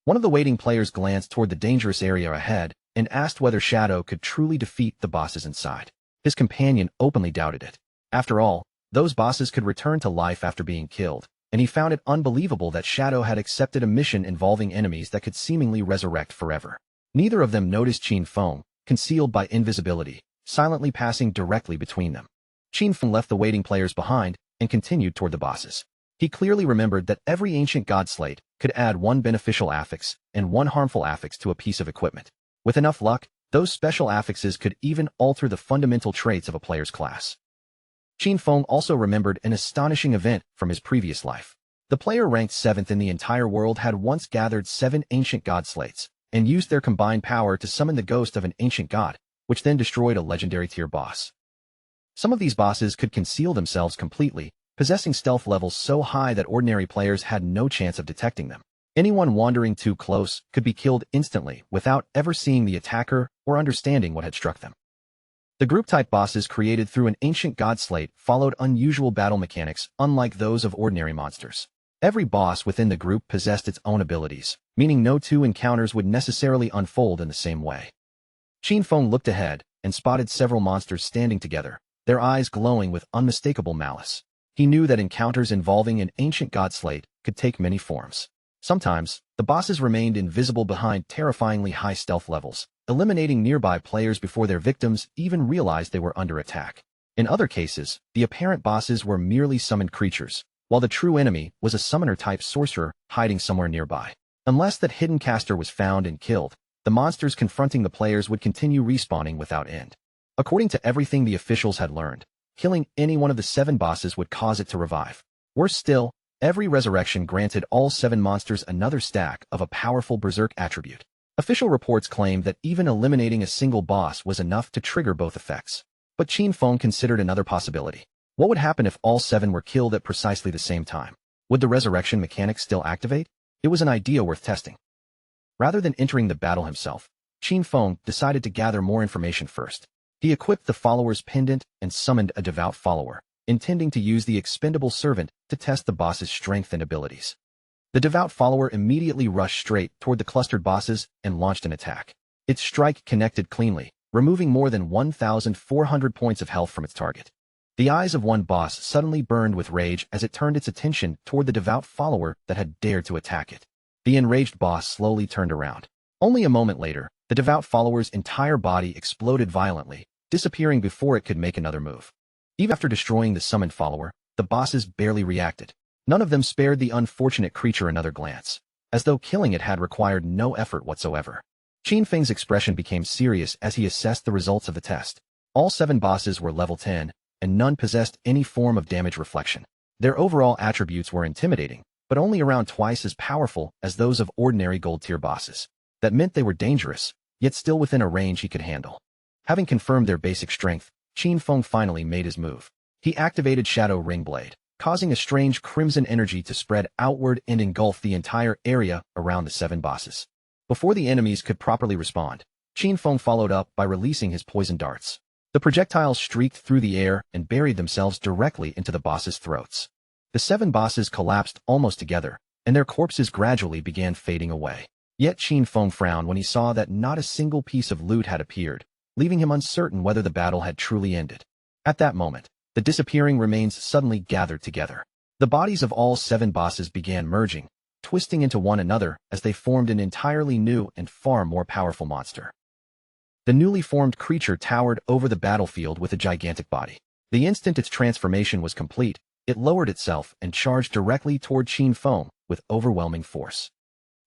One of the waiting players glanced toward the dangerous area ahead and asked whether Shadow could truly defeat the bosses inside. His companion openly doubted it. After all, those bosses could return to life after being killed, and he found it unbelievable that Shadow had accepted a mission involving enemies that could seemingly resurrect forever. Neither of them noticed Qin Feng, concealed by invisibility, silently passing directly between them. Qin Feng left the waiting players behind and continued toward the bosses. He clearly remembered that every ancient god slate could add 1 beneficial affix and 1 harmful affix to a piece of equipment. With enough luck, those special affixes could even alter the fundamental traits of a player's class. Qin Feng also remembered an astonishing event from his previous life. The player ranked 7th in the entire world had once gathered 7 ancient god slates and used their combined power to summon the ghost of an ancient god, which then destroyed a legendary tier boss. Some of these bosses could conceal themselves completely, possessing stealth levels so high that ordinary players had no chance of detecting them. Anyone wandering too close could be killed instantly without ever seeing the attacker or understanding what had struck them. The group-type bosses created through an ancient god slate followed unusual battle mechanics unlike those of ordinary monsters. Every boss within the group possessed its own abilities, meaning no 2 encounters would necessarily unfold in the same way. Qin Feng looked ahead and spotted several monsters standing together, their eyes glowing with unmistakable malice. He knew that encounters involving an ancient god slate could take many forms. Sometimes, the bosses remained invisible behind terrifyingly high stealth levels, eliminating nearby players before their victims even realized they were under attack. In other cases, the apparent bosses were merely summoned creatures, while the true enemy was a summoner-type sorcerer hiding somewhere nearby. Unless that hidden caster was found and killed, the monsters confronting the players would continue respawning without end. According to everything the officials had learned, killing any one of the 7 bosses would cause it to revive. Worse still, every resurrection granted all 7 monsters another stack of a powerful berserk attribute. Official reports claimed that even eliminating a single boss was enough to trigger both effects. But Qin Feng considered another possibility. What would happen if all 7 were killed at precisely the same time? Would the resurrection mechanic still activate? It was an idea worth testing. Rather than entering the battle himself, Qin Feng decided to gather more information first. He equipped the follower's pendant and summoned a devout follower, intending to use the expendable servant to test the boss's strength and abilities. The devout follower immediately rushed straight toward the clustered bosses and launched an attack. Its strike connected cleanly, removing more than 1,400 points of health from its target. The eyes of one boss suddenly burned with rage as it turned its attention toward the devout follower that had dared to attack it. The enraged boss slowly turned around. Only a moment later, the devout follower's entire body exploded violently, disappearing before it could make another move. Even after destroying the summoned follower, the bosses barely reacted. None of them spared the unfortunate creature another glance, as though killing it had required no effort whatsoever. Qin Feng's expression became serious as he assessed the results of the test. All 7 bosses were level 10, and none possessed any form of damage reflection. Their overall attributes were intimidating, but only around twice as powerful as those of ordinary gold-tier bosses. That meant they were dangerous, yet still within a range he could handle. Having confirmed their basic strength, Qin Feng finally made his move. He activated Shadow Ring Blade, causing a strange crimson energy to spread outward and engulf the entire area around the 7 bosses. Before the enemies could properly respond, Qin Feng followed up by releasing his poison darts. The projectiles streaked through the air and buried themselves directly into the bosses' throats. The 7 bosses collapsed almost together, and their corpses gradually began fading away. Yet Qin Feng frowned when he saw that not a single piece of loot had appeared, leaving him uncertain whether the battle had truly ended. At that moment, the disappearing remains suddenly gathered together. The bodies of all 7 bosses began merging, twisting into one another as they formed an entirely new and far more powerful monster. The newly formed creature towered over the battlefield with a gigantic body. The instant its transformation was complete, it lowered itself and charged directly toward Qin Feng with overwhelming force.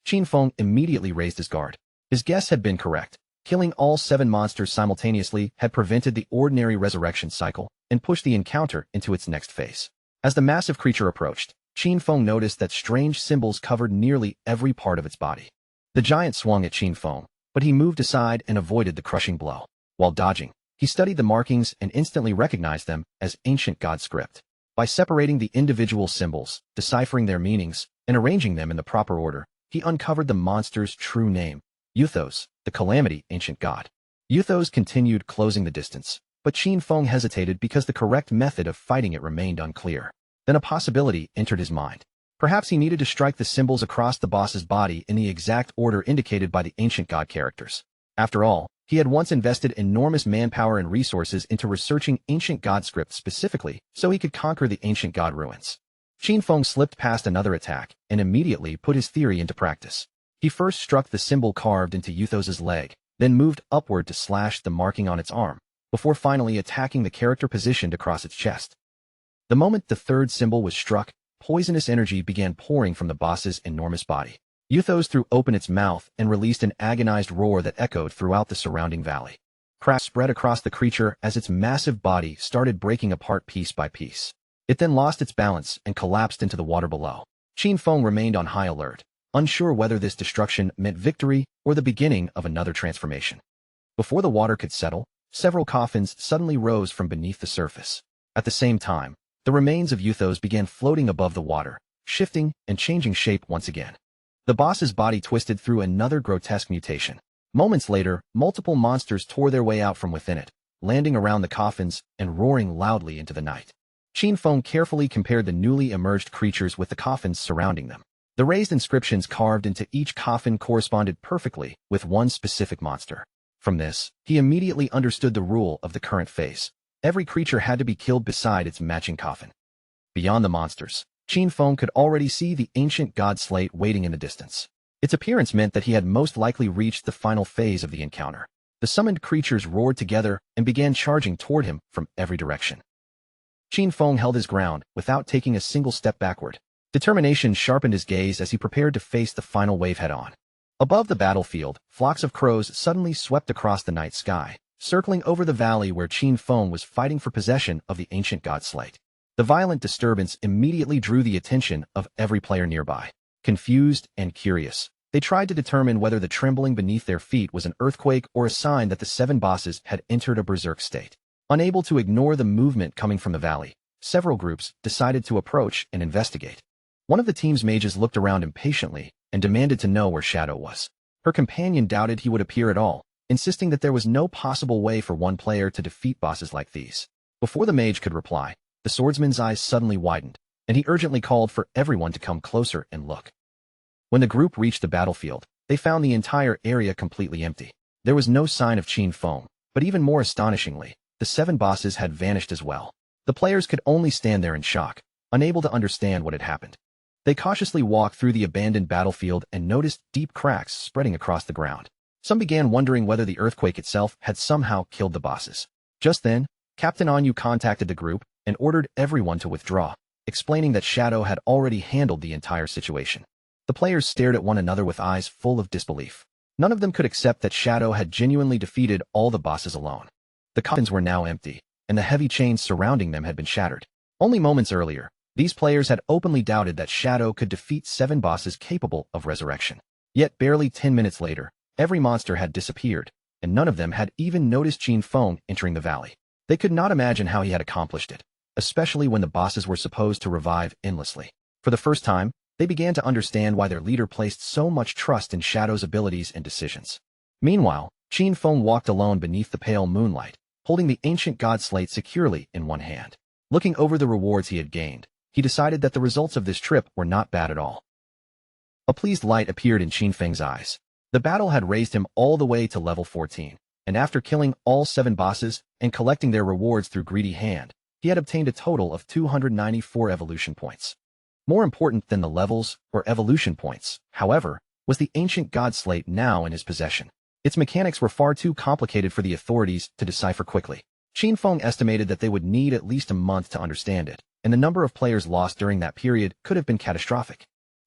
Qin Feng immediately raised his guard. His guess had been correct. Killing all 7 monsters simultaneously had prevented the ordinary resurrection cycle and pushed the encounter into its next phase. As the massive creature approached, Qin Feng noticed that strange symbols covered nearly every part of its body. The giant swung at Qin Feng, but he moved aside and avoided the crushing blow. While dodging, he studied the markings and instantly recognized them as ancient god script. By separating the individual symbols, deciphering their meanings, and arranging them in the proper order, he uncovered the monster's true name, Euthos, the Calamity Ancient God. Euthos continued closing the distance, but Qin Feng hesitated because the correct method of fighting it remained unclear. Then a possibility entered his mind. Perhaps he needed to strike the symbols across the boss's body in the exact order indicated by the ancient god characters. After all, he had once invested enormous manpower and resources into researching ancient god script specifically so he could conquer the ancient god ruins. Qin Feng slipped past another attack and immediately put his theory into practice. He first struck the symbol carved into Euthos's leg, then moved upward to slash the marking on its arm, before finally attacking the character positioned across its chest. The moment the third symbol was struck, poisonous energy began pouring from the boss's enormous body. Euthos threw open its mouth and released an agonized roar that echoed throughout the surrounding valley. Cracks spread across the creature as its massive body started breaking apart piece by piece. It then lost its balance and collapsed into the water below. Qin Feng remained on high alert, unsure whether this destruction meant victory or the beginning of another transformation. Before the water could settle, several coffins suddenly rose from beneath the surface. At the same time, the remains of Euthos began floating above the water, shifting and changing shape once again. The boss's body twisted through another grotesque mutation. Moments later, multiple monsters tore their way out from within it, landing around the coffins and roaring loudly into the night. Qin Feng carefully compared the newly emerged creatures with the coffins surrounding them. The raised inscriptions carved into each coffin corresponded perfectly with one specific monster. From this, he immediately understood the rule of the current phase. Every creature had to be killed beside its matching coffin. Beyond the monsters, Qin Feng could already see the ancient god slate waiting in the distance. Its appearance meant that he had most likely reached the final phase of the encounter. The summoned creatures roared together and began charging toward him from every direction. Qin Feng held his ground without taking a single step backward. Determination sharpened his gaze as he prepared to face the final wave head-on. Above the battlefield, flocks of crows suddenly swept across the night sky, circling over the valley where Qin Feng was fighting for possession of the ancient god slate. The violent disturbance immediately drew the attention of every player nearby. Confused and curious, they tried to determine whether the trembling beneath their feet was an earthquake or a sign that the 7 bosses had entered a berserk state. Unable to ignore the movement coming from the valley, several groups decided to approach and investigate. One of the team's mages looked around impatiently and demanded to know where Shadow was. Her companion doubted he would appear at all, insisting that there was no possible way for one player to defeat bosses like these. Before the mage could reply, the swordsman's eyes suddenly widened, and he urgently called for everyone to come closer and look. When the group reached the battlefield, they found the entire area completely empty. There was no sign of Qin Feng, but even more astonishingly, the 7 bosses had vanished as well. The players could only stand there in shock, unable to understand what had happened. They cautiously walked through the abandoned battlefield and noticed deep cracks spreading across the ground. Some began wondering whether the earthquake itself had somehow killed the bosses. Just then, Captain Anyu contacted the group and ordered everyone to withdraw, explaining that Shadow had already handled the entire situation. The players stared at one another with eyes full of disbelief. None of them could accept that Shadow had genuinely defeated all the bosses alone. The coffins were now empty, and the heavy chains surrounding them had been shattered. Only moments earlier, these players had openly doubted that Shadow could defeat 7 bosses capable of resurrection. Yet barely 10 minutes later, every monster had disappeared, and none of them had even noticed Qin Feng entering the valley. They could not imagine how he had accomplished it, especially when the bosses were supposed to revive endlessly. For the first time, they began to understand why their leader placed so much trust in Shadow's abilities and decisions. Meanwhile, Qin Feng walked alone beneath the pale moonlight, holding the ancient god slate securely in one hand. Looking over the rewards he had gained, he decided that the results of this trip were not bad at all. A pleased light appeared in Qin Feng's eyes. The battle had raised him all the way to level 14, and after killing all 7 bosses and collecting their rewards through greedy hand, he had obtained a total of 294 evolution points. More important than the levels or evolution points, however, was the ancient god slate now in his possession. Its mechanics were far too complicated for the authorities to decipher quickly. Qin Feng estimated that they would need at least a month to understand it, and the number of players lost during that period could have been catastrophic.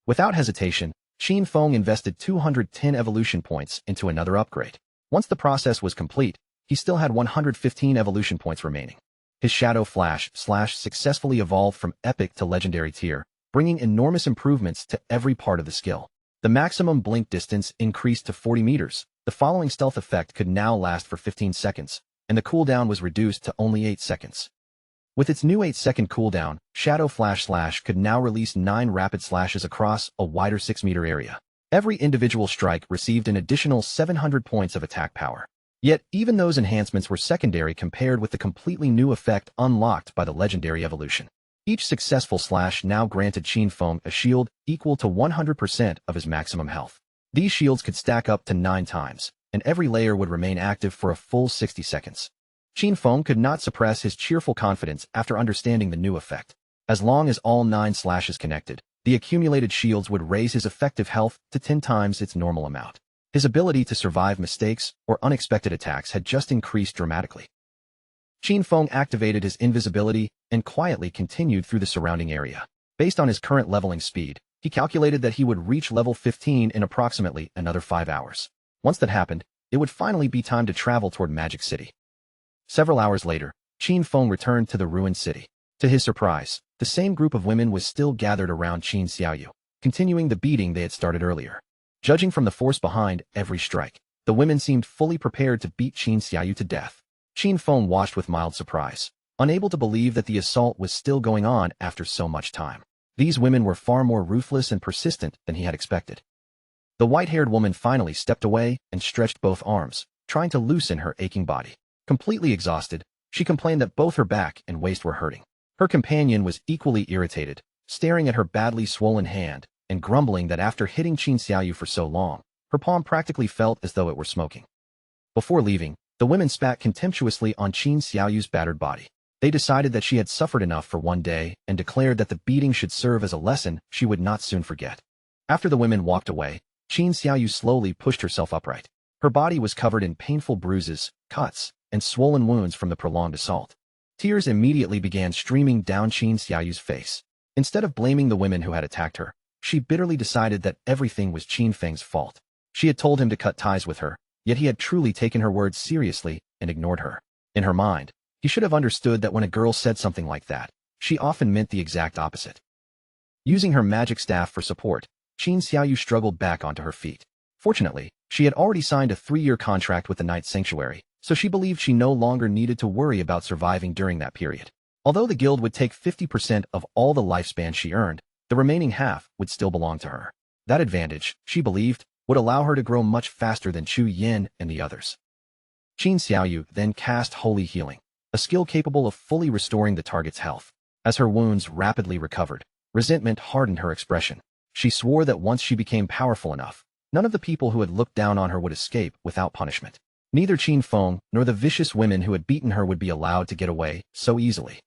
Without hesitation, Qin Feng invested 210 evolution points into another upgrade. Once the process was complete, he still had 115 evolution points remaining. His Shadow Flash successfully evolved from epic to legendary tier, bringing enormous improvements to every part of the skill. The maximum blink distance increased to 40 meters. The following stealth effect could now last for 15 seconds, and the cooldown was reduced to only 8 seconds. With its new 8-second cooldown, Shadow Flash could now release 9 rapid slashes across a wider 6-meter area. Every individual strike received an additional 700 points of attack power. Yet, even those enhancements were secondary compared with the completely new effect unlocked by the legendary evolution. Each successful slash now granted Qin Feng a shield equal to 100% of his maximum health. These shields could stack up to 9 times, and every layer would remain active for a full 60 seconds. Qin Feng could not suppress his cheerful confidence after understanding the new effect. As long as all 9 slashes connected, the accumulated shields would raise his effective health to 10 times its normal amount. His ability to survive mistakes or unexpected attacks had just increased dramatically. Qin Feng activated his invisibility and quietly continued through the surrounding area. Based on his current leveling speed, he calculated that he would reach level 15 in approximately another 5 hours. Once that happened, it would finally be time to travel toward Magic City. Several hours later, Qin Feng returned to the ruined city. To his surprise, the same group of women was still gathered around Qin Xiaoyu, continuing the beating they had started earlier. Judging from the force behind every strike, the women seemed fully prepared to beat Qin Xiaoyu to death. Qin Feng watched with mild surprise, unable to believe that the assault was still going on after so much time. These women were far more ruthless and persistent than he had expected. The white-haired woman finally stepped away and stretched both arms, trying to loosen her aching body. Completely exhausted, she complained that both her back and waist were hurting. Her companion was equally irritated, staring at her badly swollen hand and grumbling that after hitting Qin Xiaoyu for so long, her palm practically felt as though it were smoking. Before leaving, the women spat contemptuously on Qin Xiaoyu's battered body. They decided that she had suffered enough for one day and declared that the beating should serve as a lesson she would not soon forget. After the women walked away, Qin Xiaoyu slowly pushed herself upright. Her body was covered in painful bruises, cuts, and swollen wounds from the prolonged assault. Tears immediately began streaming down Qin Xiaoyu's face. Instead of blaming the women who had attacked her, she bitterly decided that everything was Qin Feng's fault. She had told him to cut ties with her, yet he had truly taken her words seriously and ignored her. In her mind, he should have understood that when a girl said something like that, she often meant the exact opposite. Using her magic staff for support, Qin Xiaoyu struggled back onto her feet. Fortunately, she had already signed a 3-year contract with the Night Sanctuary, so she believed she no longer needed to worry about surviving during that period. Although the guild would take 50% of all the lifespan she earned, the remaining half would still belong to her. That advantage, she believed, would allow her to grow much faster than Chu Yin and the others. Qin Xiaoyu then cast Holy Healing, a skill capable of fully restoring the target's health. As her wounds rapidly recovered, resentment hardened her expression. She swore that once she became powerful enough, none of the people who had looked down on her would escape without punishment. Neither Qin Feng nor the vicious women who had beaten her would be allowed to get away so easily.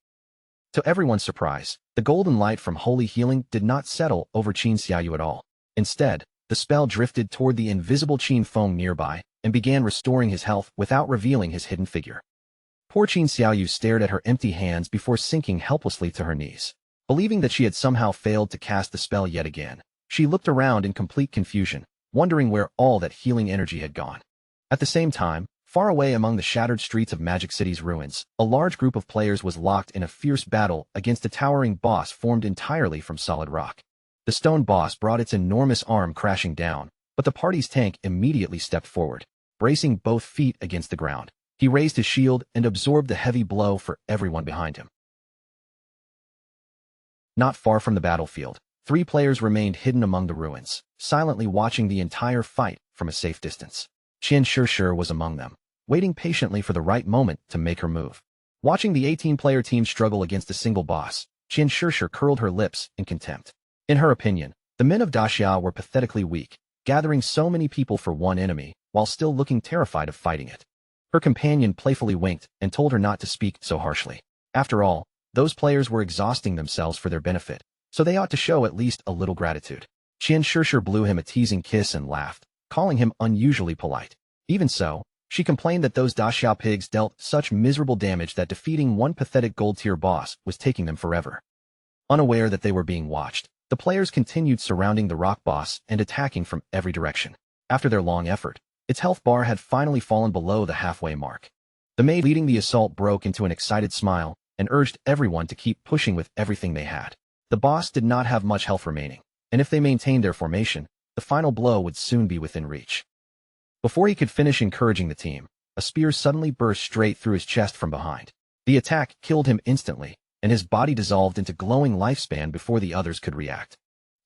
To everyone's surprise, the golden light from Holy Healing did not settle over Qin Xiaoyu at all. Instead, the spell drifted toward the invisible Qin Feng nearby and began restoring his health without revealing his hidden figure. Poor Qin Xiaoyu stared at her empty hands before sinking helplessly to her knees. Believing that she had somehow failed to cast the spell yet again, she looked around in complete confusion, wondering where all that healing energy had gone. At the same time, far away among the shattered streets of Magic City's ruins, a large group of players was locked in a fierce battle against a towering boss formed entirely from solid rock. The stone boss brought its enormous arm crashing down, but the party's tank immediately stepped forward, bracing both feet against the ground. He raised his shield and absorbed the heavy blow for everyone behind him. Not far from the battlefield, 3 players remained hidden among the ruins, silently watching the entire fight from a safe distance. Qian Shishir was among them, waiting patiently for the right moment to make her move. Watching the 18-player team struggle against a single boss, Qian Shishir curled her lips in contempt. In her opinion, the men of Daxia were pathetically weak, gathering so many people for one enemy, while still looking terrified of fighting it. Her companion playfully winked and told her not to speak so harshly. After all, those players were exhausting themselves for their benefit, so they ought to show at least a little gratitude. Qian Shishir blew him a teasing kiss and laughed, calling him unusually polite. Even so, she complained that those Daxia pigs dealt such miserable damage that defeating one pathetic gold-tier boss was taking them forever. Unaware that they were being watched, the players continued surrounding the rock boss and attacking from every direction. After their long effort, its health bar had finally fallen below the halfway mark. The maid leading the assault broke into an excited smile and urged everyone to keep pushing with everything they had. The boss did not have much health remaining, and if they maintained their formation, the final blow would soon be within reach. Before he could finish encouraging the team, a spear suddenly burst straight through his chest from behind. The attack killed him instantly, and his body dissolved into glowing lifespan before the others could react.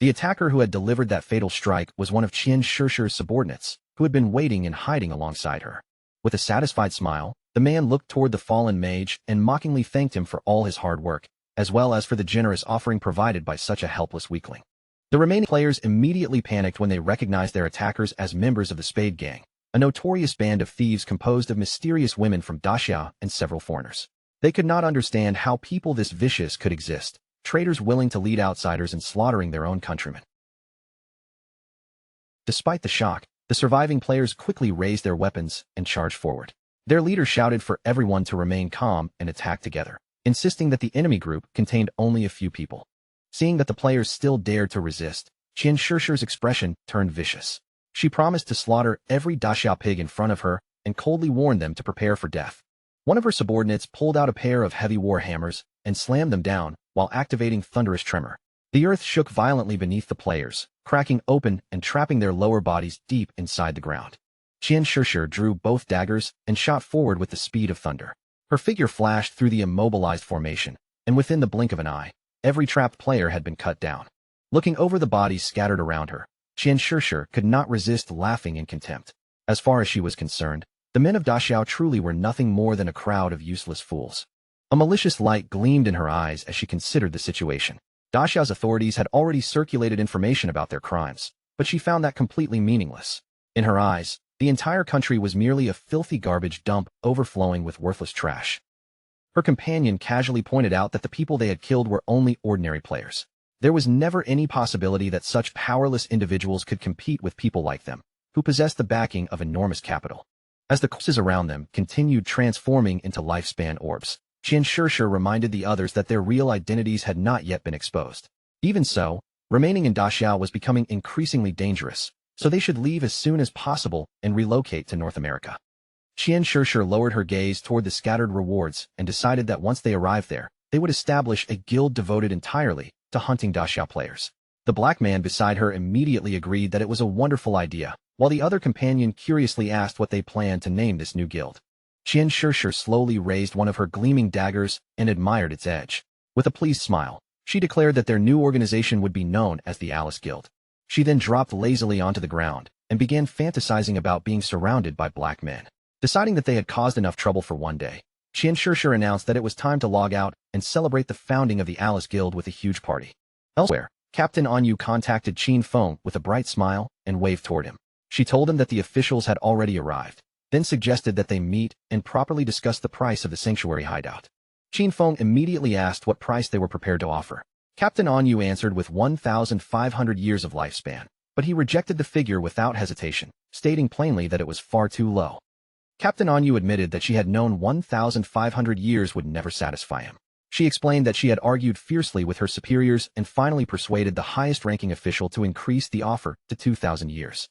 The attacker who had delivered that fatal strike was one of Qian Shishir's subordinates, who had been waiting and hiding alongside her. With a satisfied smile, the man looked toward the fallen mage and mockingly thanked him for all his hard work, as well as for the generous offering provided by such a helpless weakling. The remaining players immediately panicked when they recognized their attackers as members of the Spade Gang, a notorious band of thieves composed of mysterious women from Daxia and several foreigners. They could not understand how people this vicious could exist, traitors willing to lead outsiders in slaughtering their own countrymen. Despite the shock, the surviving players quickly raised their weapons and charged forward. Their leader shouted for everyone to remain calm and attack together, insisting that the enemy group contained only a few people. Seeing that the players still dared to resist, Qian Shishir's expression turned vicious. She promised to slaughter every Daxia pig in front of her and coldly warned them to prepare for death. One of her subordinates pulled out a pair of heavy war hammers and slammed them down while activating thunderous tremor. The earth shook violently beneath the players, cracking open and trapping their lower bodies deep inside the ground. Qian Shishir drew both daggers and shot forward with the speed of thunder. Her figure flashed through the immobilized formation, and within the blink of an eye, every trapped player had been cut down. Looking over the bodies scattered around her, Qian Shishir could not resist laughing in contempt. As far as she was concerned, the men of Daxiao truly were nothing more than a crowd of useless fools. A malicious light gleamed in her eyes as she considered the situation. Daxiao's authorities had already circulated information about their crimes, but she found that completely meaningless. In her eyes, the entire country was merely a filthy garbage dump overflowing with worthless trash. Her companion casually pointed out that the people they had killed were only ordinary players. There was never any possibility that such powerless individuals could compete with people like them, who possessed the backing of enormous capital. As the corpses around them continued transforming into lifespan orbs, Qian Shishir reminded the others that their real identities had not yet been exposed. Even so, remaining in Daxiao was becoming increasingly dangerous, so they should leave as soon as possible and relocate to North America. Qian Shishir lowered her gaze toward the scattered rewards and decided that once they arrived there, they would establish a guild devoted entirely to hunting Daxiao players. The black man beside her immediately agreed that it was a wonderful idea, while the other companion curiously asked what they planned to name this new guild. Qian Shishir slowly raised one of her gleaming daggers and admired its edge. With a pleased smile, she declared that their new organization would be known as the Alice Guild. She then dropped lazily onto the ground and began fantasizing about being surrounded by black men. Deciding that they had caused enough trouble for one day, Qian Shishir announced that it was time to log out and celebrate the founding of the Alice Guild with a huge party. Elsewhere, Captain Anyu contacted Qin Feng with a bright smile and waved toward him. She told him that the officials had already arrived, then suggested that they meet and properly discuss the price of the sanctuary hideout. Qin Feng immediately asked what price they were prepared to offer. Captain Anyu answered with 1,500 years of lifespan, but he rejected the figure without hesitation, stating plainly that it was far too low. Captain Anyu admitted that she had known 1,500 years would never satisfy him. She explained that she had argued fiercely with her superiors and finally persuaded the highest-ranking official to increase the offer to 2,000 years.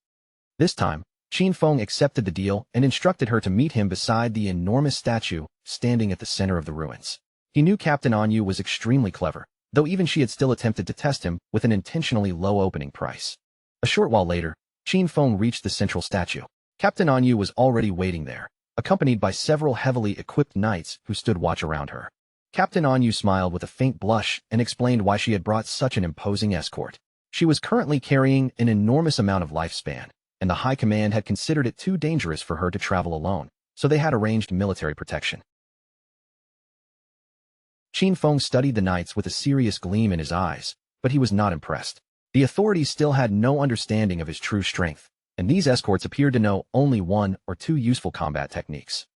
This time, Qin Feng accepted the deal and instructed her to meet him beside the enormous statue standing at the center of the ruins. He knew Captain Anyu was extremely clever, though even she had still attempted to test him with an intentionally low opening price. A short while later, Qin Feng reached the central statue. Captain Anyu was already waiting there, accompanied by several heavily equipped knights who stood watch around her. Captain Anyu smiled with a faint blush and explained why she had brought such an imposing escort. She was currently carrying an enormous amount of lifespan, and the High Command had considered it too dangerous for her to travel alone, so they had arranged military protection. Qin Feng studied the knights with a serious gleam in his eyes, but he was not impressed. The authorities still had no understanding of his true strength, and these escorts appeared to know only one or two useful combat techniques.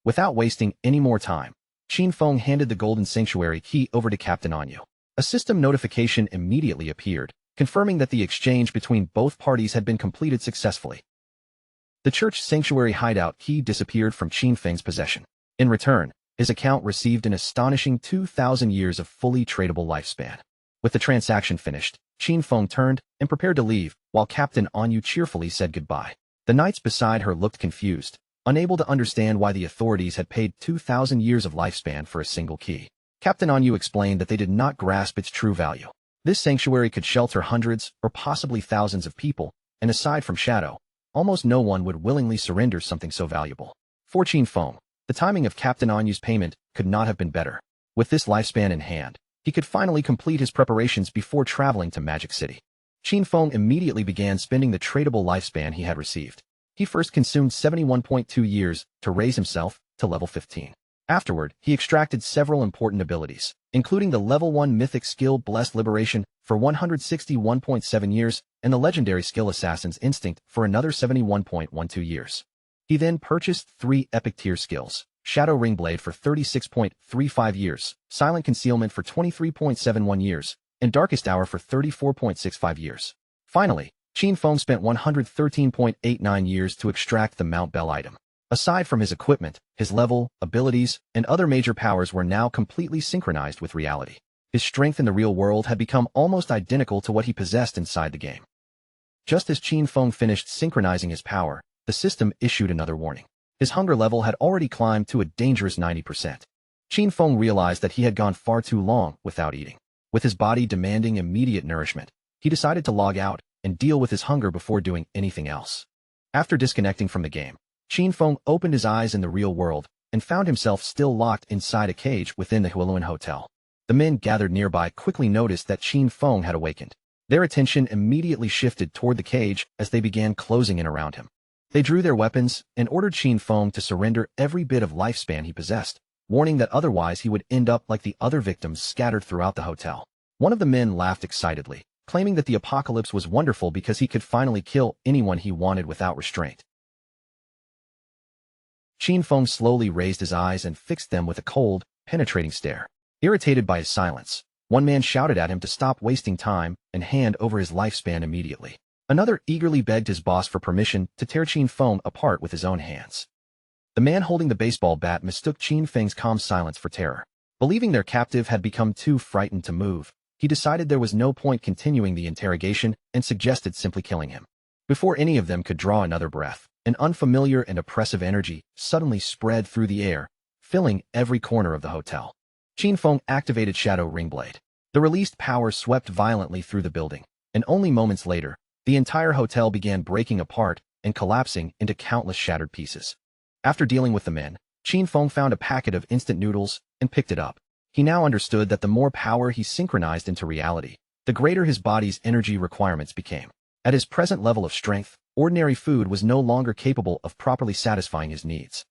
Without wasting any more time, Qin Feng handed the Golden Sanctuary key over to Captain Anyu. A system notification immediately appeared, confirming that the exchange between both parties had been completed successfully. The church sanctuary hideout key disappeared from Qin Feng's possession. In return, his account received an astonishing 2,000 years of fully tradable lifespan. With the transaction finished, Qin Feng turned and prepared to leave, while Captain Anyu cheerfully said goodbye. The knights beside her looked confused, unable to understand why the authorities had paid 2,000 years of lifespan for a single key. Captain Anyu explained that they did not grasp its true value. This sanctuary could shelter hundreds or possibly thousands of people, and aside from Shadow, almost no one would willingly surrender something so valuable. For Qin Feng, the timing of Captain Anyu's payment could not have been better. With this lifespan in hand, he could finally complete his preparations before traveling to Magic City. Qin Feng immediately began spending the tradable lifespan he had received. He first consumed 71.2 years to raise himself to level 15. Afterward, he extracted several important abilities, including the level 1 mythic skill Blessed Liberation for 161.7 years and the legendary skill Assassin's Instinct for another 71.12 years. He then purchased 3 epic tier skills, Shadow Ringblade for 36.35 years, Silent Concealment for 23.71 years, and Darkest Hour for 34.65 years. Finally, Qin Feng spent 113.89 years to extract the Mount Bell item. Aside from his equipment, his level, abilities, and other major powers were now completely synchronized with reality. His strength in the real world had become almost identical to what he possessed inside the game. Just as Qin Feng finished synchronizing his power, the system issued another warning. His hunger level had already climbed to a dangerous 90%. Qin Feng realized that he had gone far too long without eating. With his body demanding immediate nourishment, he decided to log out and deal with his hunger before doing anything else. After disconnecting from the game, Qin Feng opened his eyes in the real world and found himself still locked inside a cage within the Huiluan Hotel. The men gathered nearby quickly noticed that Qin Feng had awakened. Their attention immediately shifted toward the cage as they began closing in around him. They drew their weapons and ordered Qin Feng to surrender every bit of lifespan he possessed, warning that otherwise he would end up like the other victims scattered throughout the hotel. One of the men laughed excitedly, claiming that the apocalypse was wonderful because he could finally kill anyone he wanted without restraint. Qin Feng slowly raised his eyes and fixed them with a cold, penetrating stare. Irritated by his silence, one man shouted at him to stop wasting time and hand over his lifespan immediately. Another eagerly begged his boss for permission to tear Qin Feng apart with his own hands. The man holding the baseball bat mistook Qin Feng's calm silence for terror. Believing their captive had become too frightened to move, he decided there was no point continuing the interrogation and suggested simply killing him. Before any of them could draw another breath, an unfamiliar and oppressive energy suddenly spread through the air, filling every corner of the hotel. Qin Feng activated Shadow Ringblade. The released power swept violently through the building, and only moments later, the entire hotel began breaking apart and collapsing into countless shattered pieces. After dealing with the men, Qin Feng found a packet of instant noodles and picked it up. He now understood that the more power he synchronized into reality, the greater his body's energy requirements became. At his present level of strength, ordinary food was no longer capable of properly satisfying his needs.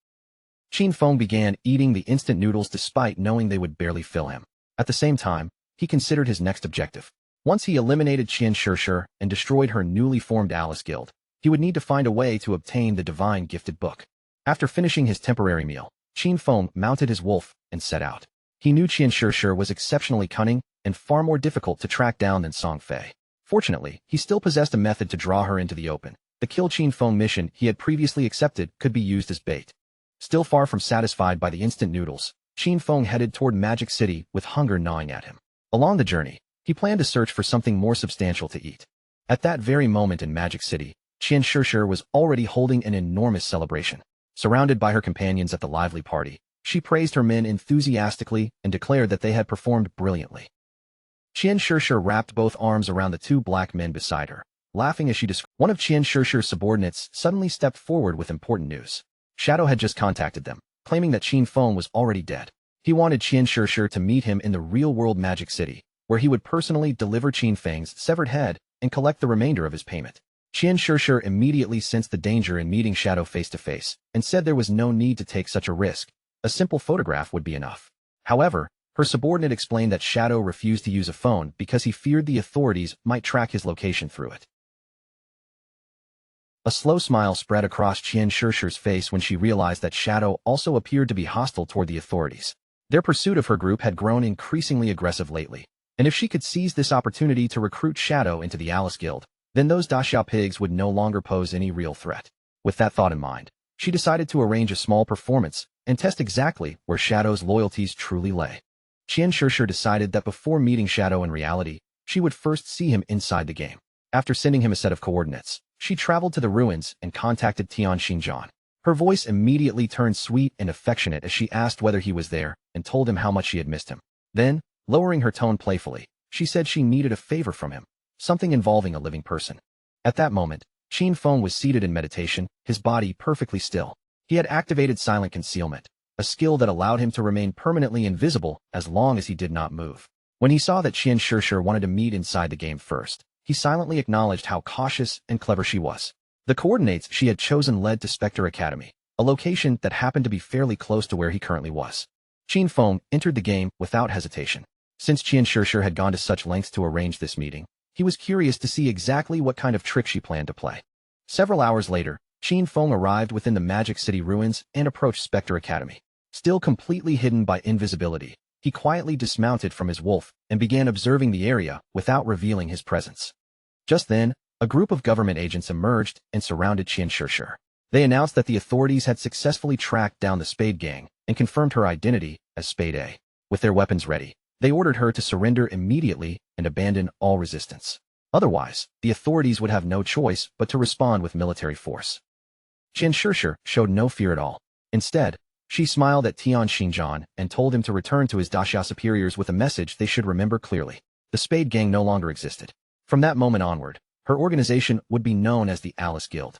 Qin Feng began eating the instant noodles despite knowing they would barely fill him. At the same time, he considered his next objective. Once he eliminated Qian Shishir and destroyed her newly formed Alice Guild, he would need to find a way to obtain the divine gifted book. After finishing his temporary meal, Qin Feng mounted his wolf and set out. He knew Qian Shishir was exceptionally cunning and far more difficult to track down than Song Fei. Fortunately, he still possessed a method to draw her into the open. The Kill Qin Feng mission he had previously accepted could be used as bait. Still far from satisfied by the instant noodles, Qin Feng headed toward Magic City with hunger gnawing at him. Along the journey, he planned to search for something more substantial to eat. At that very moment in Magic City, Qian Shishir was already holding an enormous celebration. Surrounded by her companions at the lively party, she praised her men enthusiastically and declared that they had performed brilliantly. Qian Shishir wrapped both arms around the two black men beside her, laughing as she described. One of Qian Shishir's subordinates suddenly stepped forward with important news. Shadow had just contacted them, claiming that Qin Feng was already dead. He wanted Qian Shishir to meet him in the real-world Magic City, where he would personally deliver Qin Feng's severed head and collect the remainder of his payment. Qian Shishir immediately sensed the danger in meeting Shadow face-to-face and said there was no need to take such a risk. A simple photograph would be enough. However, her subordinate explained that Shadow refused to use a phone because he feared the authorities might track his location through it. A slow smile spread across Qian Shishir's face when she realized that Shadow also appeared to be hostile toward the authorities. Their pursuit of her group had grown increasingly aggressive lately, and if she could seize this opportunity to recruit Shadow into the Alice Guild, then those Daxia pigs would no longer pose any real threat. With that thought in mind, she decided to arrange a small performance and test exactly where Shadow's loyalties truly lay. Qian Shishir decided that before meeting Shadow in reality, she would first see him inside the game. After sending him a set of coordinates, she traveled to the ruins and contacted Tian Xinjian. Her voice immediately turned sweet and affectionate as she asked whether he was there and told him how much she had missed him. Then, lowering her tone playfully, she said she needed a favor from him, something involving a living person. At that moment, Qin Feng was seated in meditation, his body perfectly still. He had activated silent concealment, a skill that allowed him to remain permanently invisible as long as he did not move. When he saw that Qian Shishir wanted to meet inside the game first, he silently acknowledged how cautious and clever she was. The coordinates she had chosen led to Spectre Academy, a location that happened to be fairly close to where he currently was. Qin Feng entered the game without hesitation. Since Qian Shishir had gone to such lengths to arrange this meeting, he was curious to see exactly what kind of trick she planned to play. Several hours later, Qin Feng arrived within the Magic City ruins and approached Spectre Academy. Still completely hidden by invisibility, he quietly dismounted from his wolf and began observing the area without revealing his presence. Just then, a group of government agents emerged and surrounded Qian Shishir. They announced that the authorities had successfully tracked down the Spade Gang and confirmed her identity as Spade A. With their weapons ready, they ordered her to surrender immediately and abandon all resistance. Otherwise, the authorities would have no choice but to respond with military force. Qian Shishir showed no fear at all. Instead, she smiled at Tian Xinjian and told him to return to his Daxia superiors with a message they should remember clearly. The Spade Gang no longer existed. From that moment onward, her organization would be known as the Alice Guild.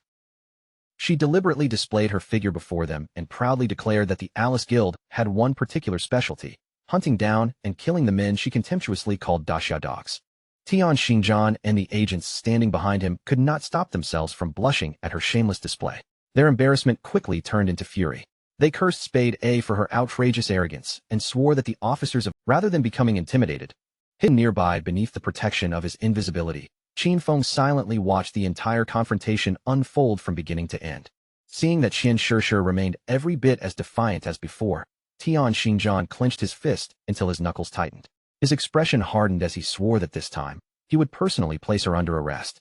She deliberately displayed her figure before them and proudly declared that the Alice Guild had one particular specialty: hunting down and killing the men she contemptuously called Daxia dogs. Tian Xinjian and the agents standing behind him could not stop themselves from blushing at her shameless display. Their embarrassment quickly turned into fury. They cursed Spade A for her outrageous arrogance and swore that the officers of, rather than becoming intimidated, hidden nearby beneath the protection of his invisibility, Qin Feng silently watched the entire confrontation unfold from beginning to end. Seeing that Qian Shishir remained every bit as defiant as before, Tian Xinjian clenched his fist until his knuckles tightened. His expression hardened as he swore that this time, he would personally place her under arrest.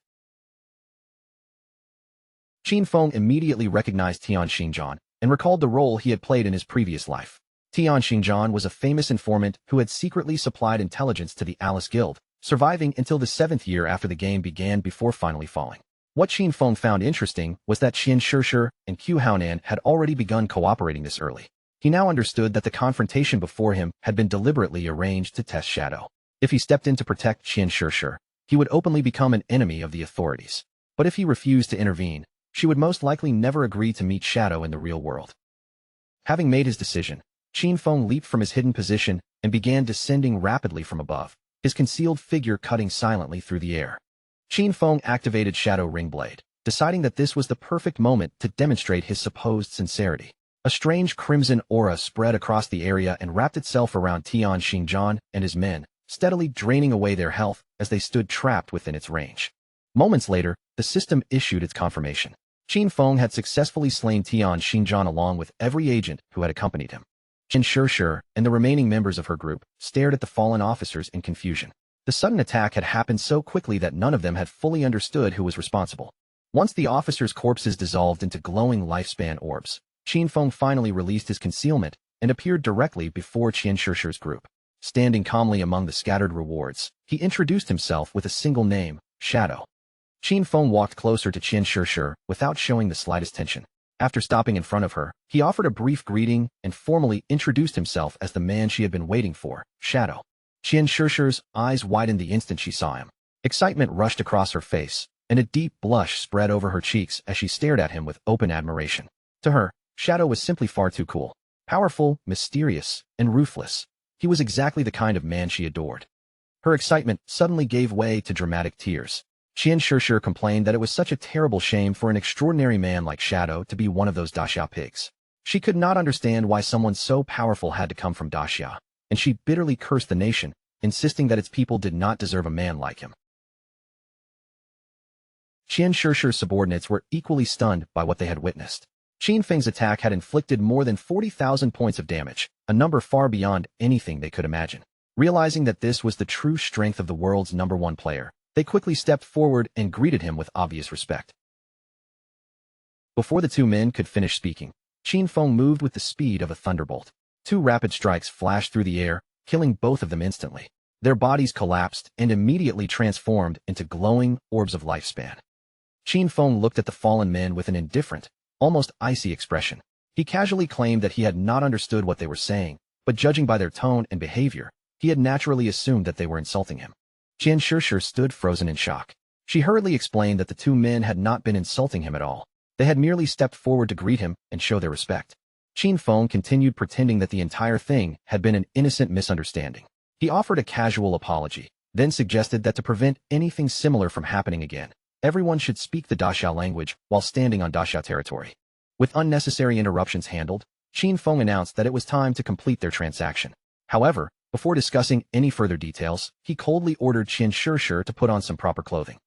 Qin Feng immediately recognized Tian Xinjian and recalled the role he had played in his previous life. Tian Xinjian was a famous informant who had secretly supplied intelligence to the Alice Guild, surviving until the 7th year after the game began before finally falling. What Qin Feng found interesting was that Qian Shishir and Qiu Haonan had already begun cooperating this early. He now understood that the confrontation before him had been deliberately arranged to test Shadow. If he stepped in to protect Qian Shishir, he would openly become an enemy of the authorities. But if he refused to intervene, she would most likely never agree to meet Shadow in the real world. Having made his decision, Qin Feng leaped from his hidden position and began descending rapidly from above, his concealed figure cutting silently through the air. Qin Feng activated Shadow Ring Blade, deciding that this was the perfect moment to demonstrate his supposed sincerity. A strange crimson aura spread across the area and wrapped itself around Tian Xingjian and his men, steadily draining away their health as they stood trapped within its range. Moments later, the system issued its confirmation. Qin Feng had successfully slain Tian Xingjian along with every agent who had accompanied him. Qian Shishir and the remaining members of her group stared at the fallen officers in confusion. The sudden attack had happened so quickly that none of them had fully understood who was responsible. Once the officers' corpses dissolved into glowing lifespan orbs, Qin Feng finally released his concealment and appeared directly before Qian Shishir's group. Standing calmly among the scattered rewards, he introduced himself with a single name, Shadow. Qin Feng walked closer to Qian Shishir without showing the slightest tension. After stopping in front of her, he offered a brief greeting and formally introduced himself as the man she had been waiting for, Shadow. Qian Shishir's eyes widened the instant she saw him. Excitement rushed across her face, and a deep blush spread over her cheeks as she stared at him with open admiration. To her, Shadow was simply far too cool. Powerful, mysterious, and ruthless. He was exactly the kind of man she adored. Her excitement suddenly gave way to dramatic tears. Qian Shishir complained that it was such a terrible shame for an extraordinary man like Shadow to be one of those Daxia pigs. She could not understand why someone so powerful had to come from Daxia, and she bitterly cursed the nation, insisting that its people did not deserve a man like him. Qian Shishir's subordinates were equally stunned by what they had witnessed. Qin Feng's attack had inflicted more than 40,000 points of damage, a number far beyond anything they could imagine. Realizing that this was the true strength of the world's #1 player, they quickly stepped forward and greeted him with obvious respect. Before the two men could finish speaking, Qin Feng moved with the speed of a thunderbolt. 2 rapid strikes flashed through the air, killing both of them instantly. Their bodies collapsed and immediately transformed into glowing orbs of lifespan. Qin Feng looked at the fallen men with an indifferent, almost icy expression. He casually claimed that he had not understood what they were saying, but judging by their tone and behavior, he had naturally assumed that they were insulting him. Qian Shishir stood frozen in shock. She hurriedly explained that the two men had not been insulting him at all. They had merely stepped forward to greet him and show their respect. Qin Feng continued pretending that the entire thing had been an innocent misunderstanding. He offered a casual apology, then suggested that to prevent anything similar from happening again, everyone should speak the Daxia language while standing on Daxia territory. With unnecessary interruptions handled, Qin Feng announced that it was time to complete their transaction. However, before discussing any further details, he coldly ordered Qian Shishir to put on some proper clothing.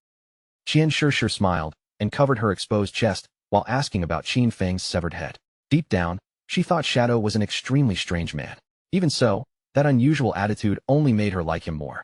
Qian Shishir smiled and covered her exposed chest while asking about Qin Feng's severed head. Deep down, she thought Shadow was an extremely strange man. Even so, that unusual attitude only made her like him more.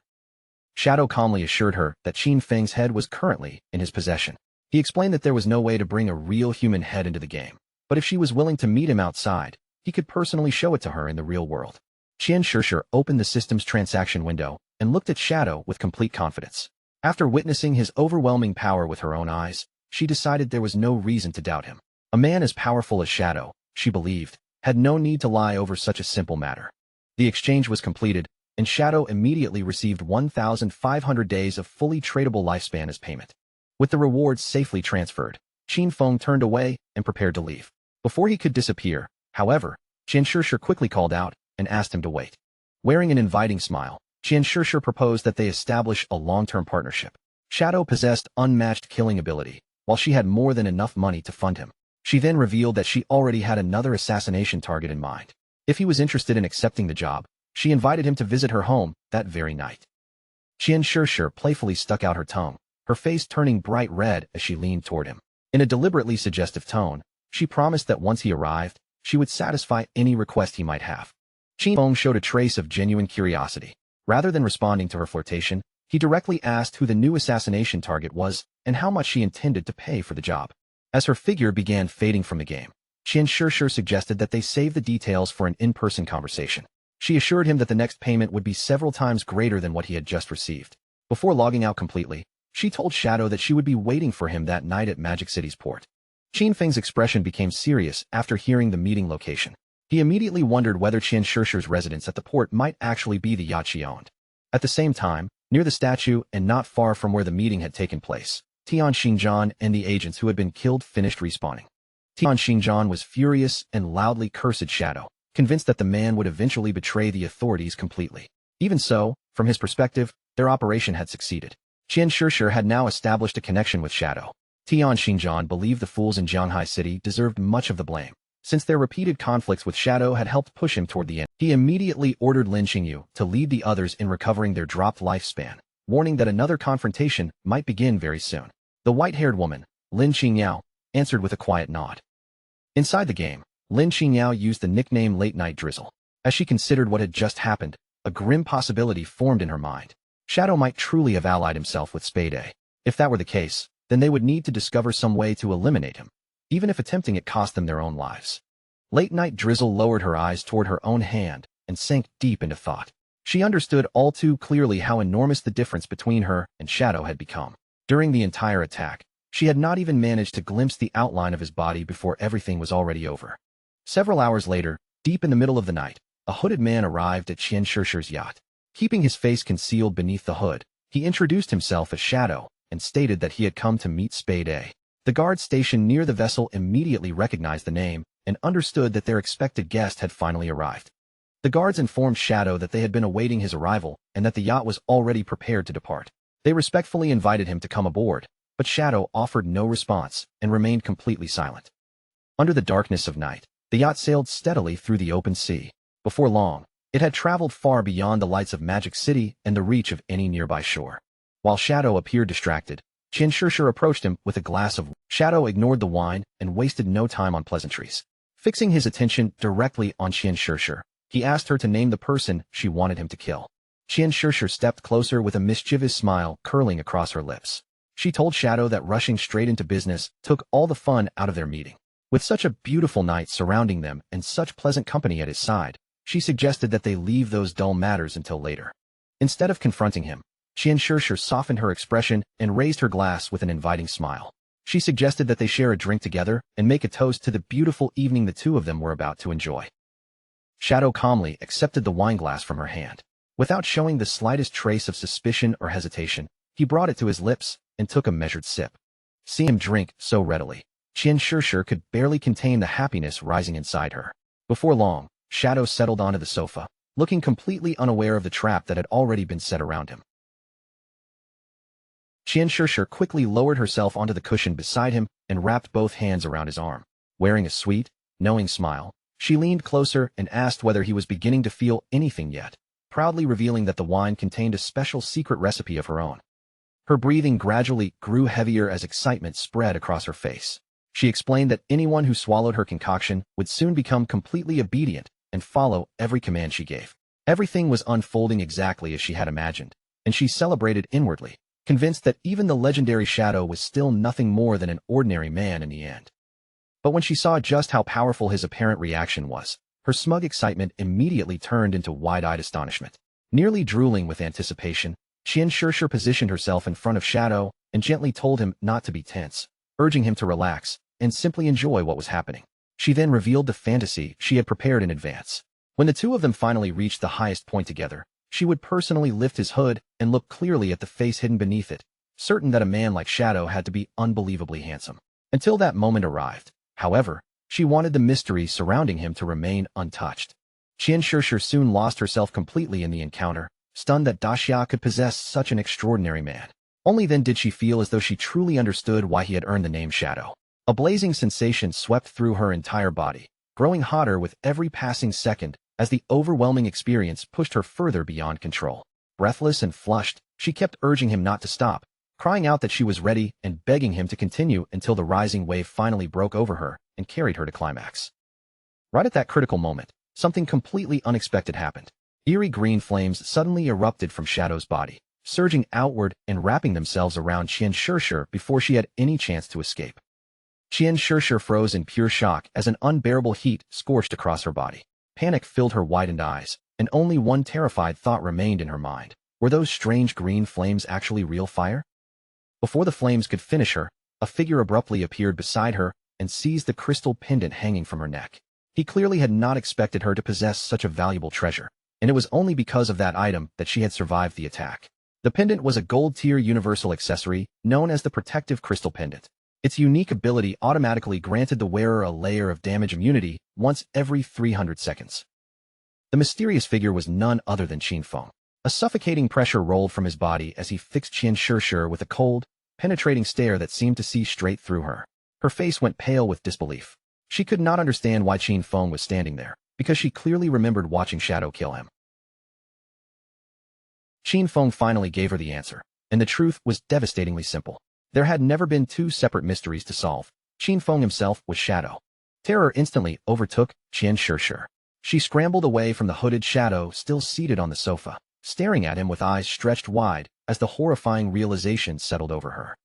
Shadow calmly assured her that Qin Feng's head was currently in his possession. He explained that there was no way to bring a real human head into the game, but if she was willing to meet him outside, he could personally show it to her in the real world. Qian Shishir opened the system's transaction window and looked at Shadow with complete confidence. After witnessing his overwhelming power with her own eyes, she decided there was no reason to doubt him. A man as powerful as Shadow, she believed, had no need to lie over such a simple matter. The exchange was completed, and Shadow immediately received 1,500 days of fully tradable lifespan as payment. With the rewards safely transferred, Qin Feng turned away and prepared to leave. Before he could disappear, however, Qian Shishir quickly called out and asked him to wait. Wearing an inviting smile, Qian Shishir proposed that they establish a long-term partnership. Shadow possessed unmatched killing ability, while she had more than enough money to fund him. She then revealed that she already had another assassination target in mind. If he was interested in accepting the job, she invited him to visit her home that very night. Qian Shishir playfully stuck out her tongue, her face turning bright red as she leaned toward him. In a deliberately suggestive tone, she promised that once he arrived, she would satisfy any request he might have. Qin Feng showed a trace of genuine curiosity. Rather than responding to her flirtation, he directly asked who the new assassination target was and how much she intended to pay for the job. As her figure began fading from the game, Qian Shishir suggested that they save the details for an in-person conversation. She assured him that the next payment would be several times greater than what he had just received. Before logging out completely, She told Shadow that she would be waiting for him that night at Magic City's port. Qin Feng's expression became serious after hearing the meeting location. He immediately wondered whether Qian Shishir's residence at the port might actually be the yacht she owned. At the same time, near the statue and not far from where the meeting had taken place, Tian Xingjian and the agents who had been killed finished respawning. Tian Xingjian was furious and loudly cursed Shadow, convinced that the man would eventually betray the authorities completely. Even so, from his perspective, their operation had succeeded. Qian Shishir had now established a connection with Shadow. Tian Xingjian believed the fools in Jianghai City deserved much of the blame, since their repeated conflicts with Shadow had helped push him toward the end. He immediately ordered Lin Qingyu to lead the others in recovering their dropped lifespan, warning that another confrontation might begin very soon. The white-haired woman, Lin Qingyao, answered with a quiet nod. Inside the game, Lin Qingyao used the nickname Late Night Drizzle. As she considered what had just happened, a grim possibility formed in her mind. Shadow might truly have allied himself with Spade A. If that were the case, then they would need to discover some way to eliminate him, even if attempting it cost them their own lives. Late Night Drizzle lowered her eyes toward her own hand and sank deep into thought. She understood all too clearly how enormous the difference between her and Shadow had become. During the entire attack, she had not even managed to glimpse the outline of his body before everything was already over. Several hours later, deep in the middle of the night, a hooded man arrived at Qian Shishir's yacht. Keeping his face concealed beneath the hood, he introduced himself as Shadow and stated that he had come to meet Spade A. The guard stationed near the vessel immediately recognized the name and understood that their expected guest had finally arrived. The guards informed Shadow that they had been awaiting his arrival and that the yacht was already prepared to depart. They respectfully invited him to come aboard, but Shadow offered no response and remained completely silent. Under the darkness of night, the yacht sailed steadily through the open sea. Before long, it had traveled far beyond the lights of Magic City and the reach of any nearby shore. While Shadow appeared distracted, Qian Shishir approached him with a glass of wine. Shadow ignored the wine and wasted no time on pleasantries. Fixing his attention directly on Qian Shishir, he asked her to name the person she wanted him to kill. Qian Shishir stepped closer with a mischievous smile curling across her lips. She told Shadow that rushing straight into business took all the fun out of their meeting. With such a beautiful night surrounding them and such pleasant company at his side, she suggested that they leave those dull matters until later. Instead of confronting him, Qian Shishir softened her expression and raised her glass with an inviting smile. She suggested that they share a drink together and make a toast to the beautiful evening the two of them were about to enjoy. Shadow calmly accepted the wineglass from her hand. Without showing the slightest trace of suspicion or hesitation, he brought it to his lips and took a measured sip. Seeing him drink so readily, Qian Shishir could barely contain the happiness rising inside her. Before long, Shadow settled onto the sofa, looking completely unaware of the trap that had already been set around him. Qian Shishir quickly lowered herself onto the cushion beside him and wrapped both hands around his arm. Wearing a sweet, knowing smile, she leaned closer and asked whether he was beginning to feel anything yet, proudly revealing that the wine contained a special secret recipe of her own. Her breathing gradually grew heavier as excitement spread across her face. She explained that anyone who swallowed her concoction would soon become completely obedient and follow every command she gave. Everything was unfolding exactly as she had imagined, and she celebrated inwardly, convinced that even the legendary Shadow was still nothing more than an ordinary man in the end. But when she saw just how powerful his apparent reaction was, her smug excitement immediately turned into wide-eyed astonishment. Nearly drooling with anticipation, Qian Shishir positioned herself in front of Shadow and gently told him not to be tense, urging him to relax and simply enjoy what was happening. She then revealed the fantasy she had prepared in advance. When the two of them finally reached the highest point together, she would personally lift his hood and look clearly at the face hidden beneath it, certain that a man like Shadow had to be unbelievably handsome. Until that moment arrived, however, she wanted the mystery surrounding him to remain untouched. Qian Shishir soon lost herself completely in the encounter, stunned that Daxia could possess such an extraordinary man. Only then did she feel as though she truly understood why he had earned the name Shadow. A blazing sensation swept through her entire body, growing hotter with every passing second as the overwhelming experience pushed her further beyond control. Breathless and flushed, she kept urging him not to stop, crying out that she was ready and begging him to continue until the rising wave finally broke over her and carried her to climax. Right at that critical moment, something completely unexpected happened. Eerie green flames suddenly erupted from Shadow's body, surging outward and wrapping themselves around Qian Shishir before she had any chance to escape. Qian Shishir froze in pure shock as an unbearable heat scorched across her body. Panic filled her widened eyes, and only one terrified thought remained in her mind. Were those strange green flames actually real fire? Before the flames could finish her, a figure abruptly appeared beside her and seized the crystal pendant hanging from her neck. He clearly had not expected her to possess such a valuable treasure, and it was only because of that item that she had survived the attack. The pendant was a gold-tier universal accessory known as the Protective Crystal Pendant. Its unique ability automatically granted the wearer a layer of damage immunity once every 300 seconds. The mysterious figure was none other than Qin Feng. A suffocating pressure rolled from his body as he fixed Qian Shishir with a cold, penetrating stare that seemed to see straight through her. Her face went pale with disbelief. She could not understand why Qin Feng was standing there, because she clearly remembered watching Shadow kill him. Qin Feng finally gave her the answer, and the truth was devastatingly simple. There had never been two separate mysteries to solve. Qin Feng himself was Shadow. Terror instantly overtook Qian Shishir. She scrambled away from the hooded Shadow still seated on the sofa, staring at him with eyes stretched wide as the horrifying realization settled over her.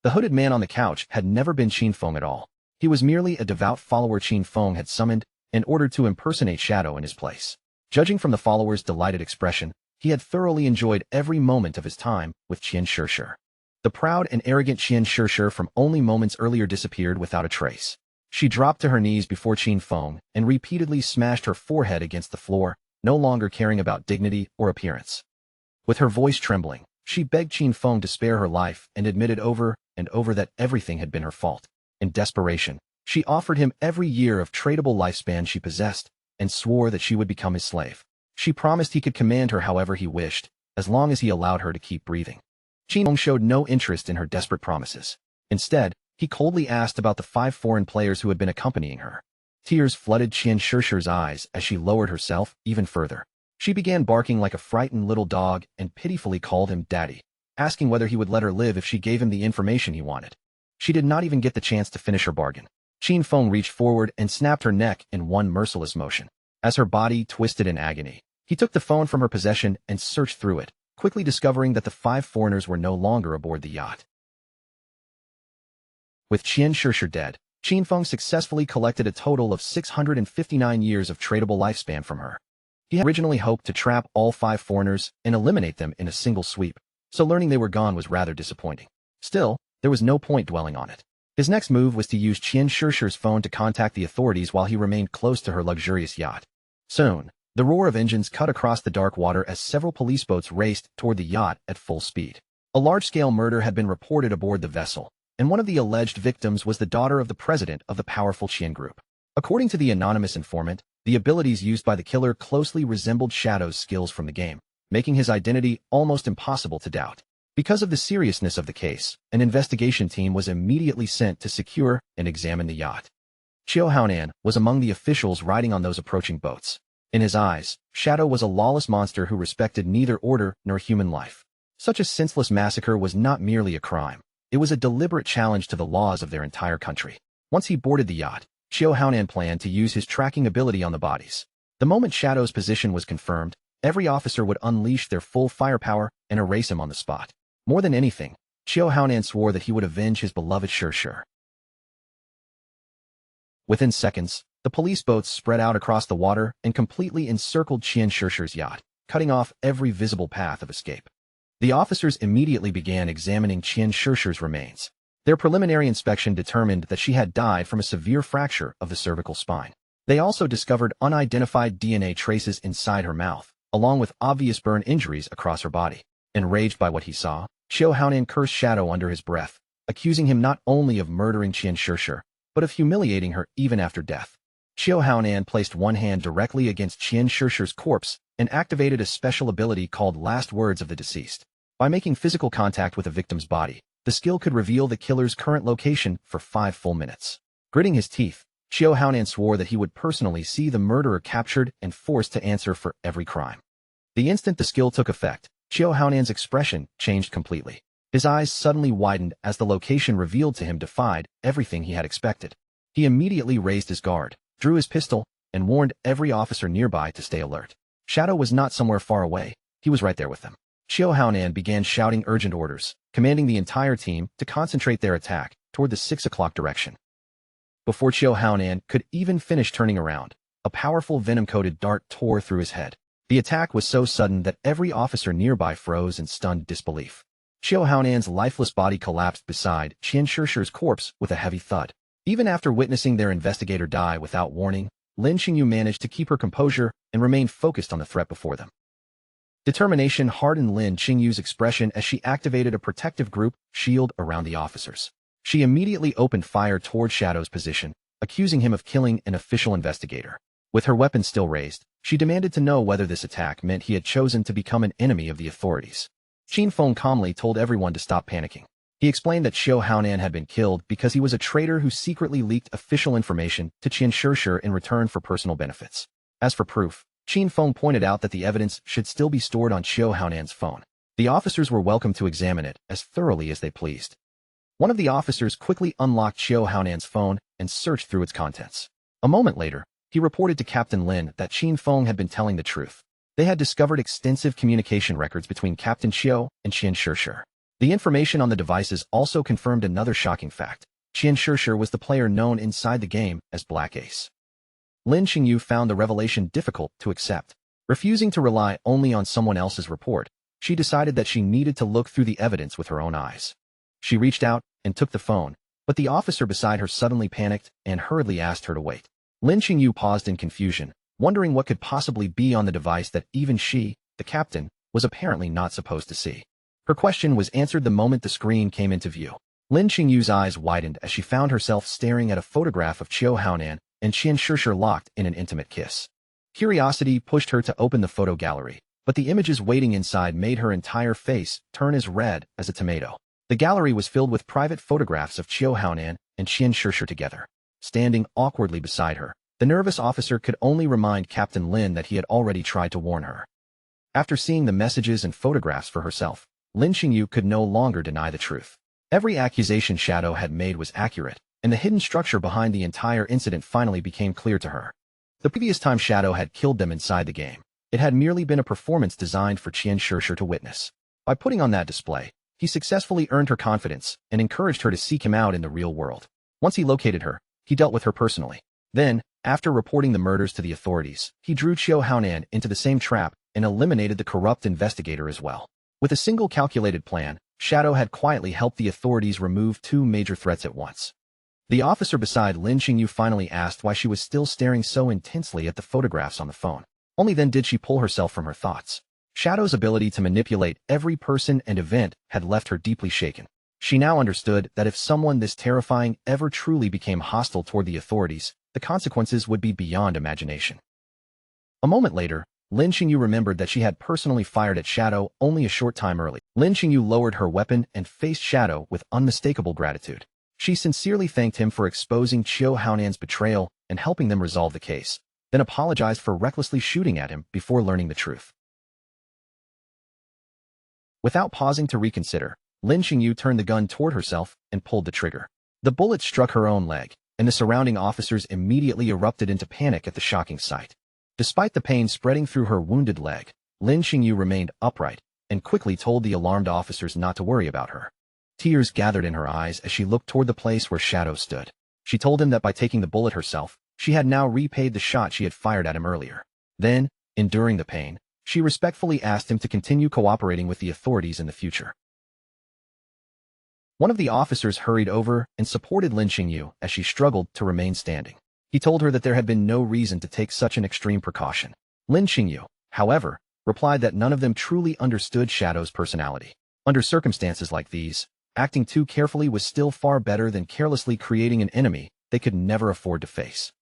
The hooded man on the couch had never been Qin Feng at all. He was merely a devout follower Qin Feng had summoned in order to impersonate Shadow in his place. Judging from the follower's delighted expression, he had thoroughly enjoyed every moment of his time with Qian Shishir. The proud and arrogant Qian Shishir from only moments earlier disappeared without a trace. She dropped to her knees before Qin Feng and repeatedly smashed her forehead against the floor, no longer caring about dignity or appearance. With her voice trembling, she begged Qin Feng to spare her life and admitted over and over that everything had been her fault. In desperation, she offered him every year of tradable lifespan she possessed and swore that she would become his slave. She promised he could command her however he wished, as long as he allowed her to keep breathing. Qin Feng showed no interest in her desperate promises. Instead, he coldly asked about the 5 foreign players who had been accompanying her. Tears flooded Qian Shishir's eyes as she lowered herself even further. She began barking like a frightened little dog and pitifully called him daddy, asking whether he would let her live if she gave him the information he wanted. She did not even get the chance to finish her bargain. Qin Feng reached forward and snapped her neck in one merciless motion. As her body twisted in agony, he took the phone from her possession and searched through it, quickly discovering that the 5 foreigners were no longer aboard the yacht. With Qian Shishir dead, Qin Feng successfully collected a total of 659 years of tradable lifespan from her. He had originally hoped to trap all 5 foreigners and eliminate them in a single sweep, so learning they were gone was rather disappointing. Still, there was no point dwelling on it. His next move was to use Qian Shishir's phone to contact the authorities while he remained close to her luxurious yacht. Soon, the roar of engines cut across the dark water as several police boats raced toward the yacht at full speed. A large-scale murder had been reported aboard the vessel, and one of the alleged victims was the daughter of the president of the powerful Qian Group. According to the anonymous informant, the abilities used by the killer closely resembled Shadow's skills from the game, making his identity almost impossible to doubt. Because of the seriousness of the case, an investigation team was immediately sent to secure and examine the yacht. Qiu Haonan was among the officials riding on those approaching boats. In his eyes, Shadow was a lawless monster who respected neither order nor human life. Such a senseless massacre was not merely a crime. It was a deliberate challenge to the laws of their entire country. Once he boarded the yacht, Qiu Haonan planned to use his tracking ability on the bodies. The moment Shadow's position was confirmed, every officer would unleash their full firepower and erase him on the spot. More than anything, Qiu Haonan swore that he would avenge his beloved Shishir. Within seconds, the police boats spread out across the water and completely encircled Qian Shishir's yacht, cutting off every visible path of escape. The officers immediately began examining Qian Shishir's remains. Their preliminary inspection determined that she had died from a severe fracture of the cervical spine. They also discovered unidentified DNA traces inside her mouth, along with obvious burn injuries across her body. Enraged by what he saw, Qiu Haonan cursed Shadow under his breath, accusing him not only of murdering Qian Shishir, but of humiliating her even after death. Qiu Haonan placed one hand directly against Qian Shishir's corpse and activated a special ability called Last Words of the Deceased. By making physical contact with a victim's body, the skill could reveal the killer's current location for 5 full minutes. Gritting his teeth, Qiu Haonan swore that he would personally see the murderer captured and forced to answer for every crime. The instant the skill took effect, Qiu Haonan's expression changed completely. His eyes suddenly widened as the location revealed to him defied everything he had expected. He immediately raised his guard, drew his pistol, and warned every officer nearby to stay alert. Shadow was not somewhere far away, he was right there with them. Qiu Haonan began shouting urgent orders, commanding the entire team to concentrate their attack toward the 6 o'clock direction. Before Qiu Haonan could even finish turning around, a powerful venom-coated dart tore through his head. The attack was so sudden that every officer nearby froze in stunned disbelief. Xiao Haonan's lifeless body collapsed beside Qian Shishir's corpse with a heavy thud. Even after witnessing their investigator die without warning, Lin Xingyu managed to keep her composure and remain focused on the threat before them. Determination hardened Lin Xingyu's expression as she activated a protective group shield around the officers. She immediately opened fire toward Shadow's position, accusing him of killing an official investigator. With her weapon still raised, she demanded to know whether this attack meant he had chosen to become an enemy of the authorities. Qin Feng calmly told everyone to stop panicking. He explained that Xiao Haonan had been killed because he was a traitor who secretly leaked official information to Qian Shishir in return for personal benefits. As for proof, Qin Feng pointed out that the evidence should still be stored on Xiao Haonan's phone. The officers were welcome to examine it as thoroughly as they pleased. One of the officers quickly unlocked Xiao Haonan's phone and searched through its contents. A moment later, he reported to Captain Lin that Qin Feng had been telling the truth. They had discovered extensive communication records between Captain Xiao and Qian Shishir. The information on the devices also confirmed another shocking fact. Qian Shishir was the player known inside the game as Black Ace. Lin Xingyu found the revelation difficult to accept. Refusing to rely only on someone else's report, she decided that she needed to look through the evidence with her own eyes. She reached out and took the phone, but the officer beside her suddenly panicked and hurriedly asked her to wait. Lin Xingyu paused in confusion, wondering what could possibly be on the device that even she, the captain, was apparently not supposed to see. Her question was answered the moment the screen came into view. Lin Xingyu's eyes widened as she found herself staring at a photograph of Xiao Haonan and Qian Shishir locked in an intimate kiss. Curiosity pushed her to open the photo gallery, but the images waiting inside made her entire face turn as red as a tomato. The gallery was filled with private photographs of Xiao Haonan and Qian Shishir together. Standing awkwardly beside her, the nervous officer could only remind Captain Lin that he had already tried to warn her. After seeing the messages and photographs for herself, Lin Xingyu could no longer deny the truth. Every accusation Shadow had made was accurate, and the hidden structure behind the entire incident finally became clear to her. The previous time Shadow had killed them inside the game, it had merely been a performance designed for Qian Shishir to witness. By putting on that display, he successfully earned her confidence and encouraged her to seek him out in the real world. Once he located her, he dealt with her personally. Then, after reporting the murders to the authorities, he drew Xiao Haonan into the same trap and eliminated the corrupt investigator as well. With a single calculated plan, Shadow had quietly helped the authorities remove two major threats at once. The officer beside Lin Xingyu finally asked why she was still staring so intensely at the photographs on the phone. Only then did she pull herself from her thoughts. Shadow's ability to manipulate every person and event had left her deeply shaken. She now understood that if someone this terrifying ever truly became hostile toward the authorities, the consequences would be beyond imagination. A moment later, Lin Xingyu remembered that she had personally fired at Shadow only a short time early. Lin Xingyu lowered her weapon and faced Shadow with unmistakable gratitude. She sincerely thanked him for exposing Xiao Haonan's betrayal and helping them resolve the case, then apologized for recklessly shooting at him before learning the truth. Without pausing to reconsider, Lin Xingyu turned the gun toward herself and pulled the trigger. The bullet struck her own leg, and the surrounding officers immediately erupted into panic at the shocking sight. Despite the pain spreading through her wounded leg, Lin Xingyu remained upright and quickly told the alarmed officers not to worry about her. Tears gathered in her eyes as she looked toward the place where Shadow stood. She told him that by taking the bullet herself, she had now repaid the shot she had fired at him earlier. Then, enduring the pain, she respectfully asked him to continue cooperating with the authorities in the future. One of the officers hurried over and supported Lin Xingyu as she struggled to remain standing. He told her that there had been no reason to take such an extreme precaution. Lin Xingyu, however, replied that none of them truly understood Shadow's personality. Under circumstances like these, acting too carefully was still far better than carelessly creating an enemy they could never afford to face.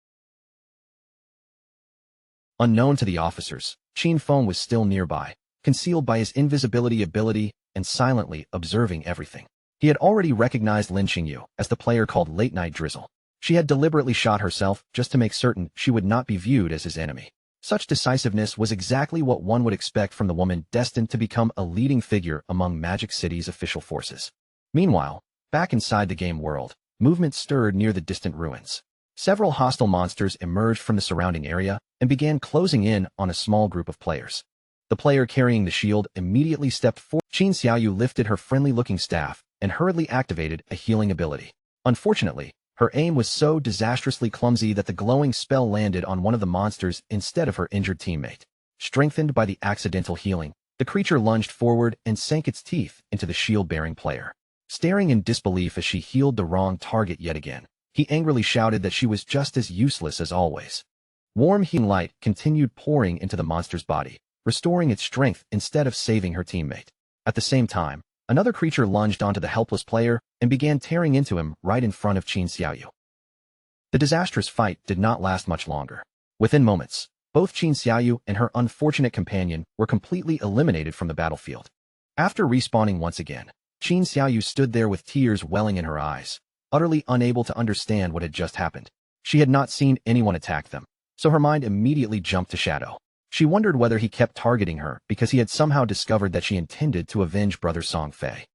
Unknown to the officers, Qin Feng was still nearby, concealed by his invisibility ability and silently observing everything. He had already recognized Lin Xingyu as the player called Late Night Drizzle. She had deliberately shot herself just to make certain she would not be viewed as his enemy. Such decisiveness was exactly what one would expect from the woman destined to become a leading figure among Magic City's official forces. Meanwhile, back inside the game world, movement stirred near the distant ruins. Several hostile monsters emerged from the surrounding area and began closing in on a small group of players. The player carrying the shield immediately stepped forward. Qin Xiaoyu lifted her friendly-looking staff and hurriedly activated a healing ability. Unfortunately, her aim was so disastrously clumsy that the glowing spell landed on one of the monsters instead of her injured teammate. Strengthened by the accidental healing, The creature lunged forward and sank its teeth into the shield-bearing player. Staring in disbelief as she healed the wrong target yet again, he angrily shouted that she was just as useless as always. Warm healing light continued pouring into the monster's body, restoring its strength instead of saving her teammate. At the same time, another creature lunged onto the helpless player and began tearing into him right in front of Qin Xiaoyu. The disastrous fight did not last much longer. Within moments, both Qin Xiaoyu and her unfortunate companion were completely eliminated from the battlefield. After respawning once again, Qin Xiaoyu stood there with tears welling in her eyes, utterly unable to understand what had just happened. She had not seen anyone attack them, so her mind immediately jumped to Shadow. She wondered whether he kept targeting her because he had somehow discovered that she intended to avenge Brother Song Fei.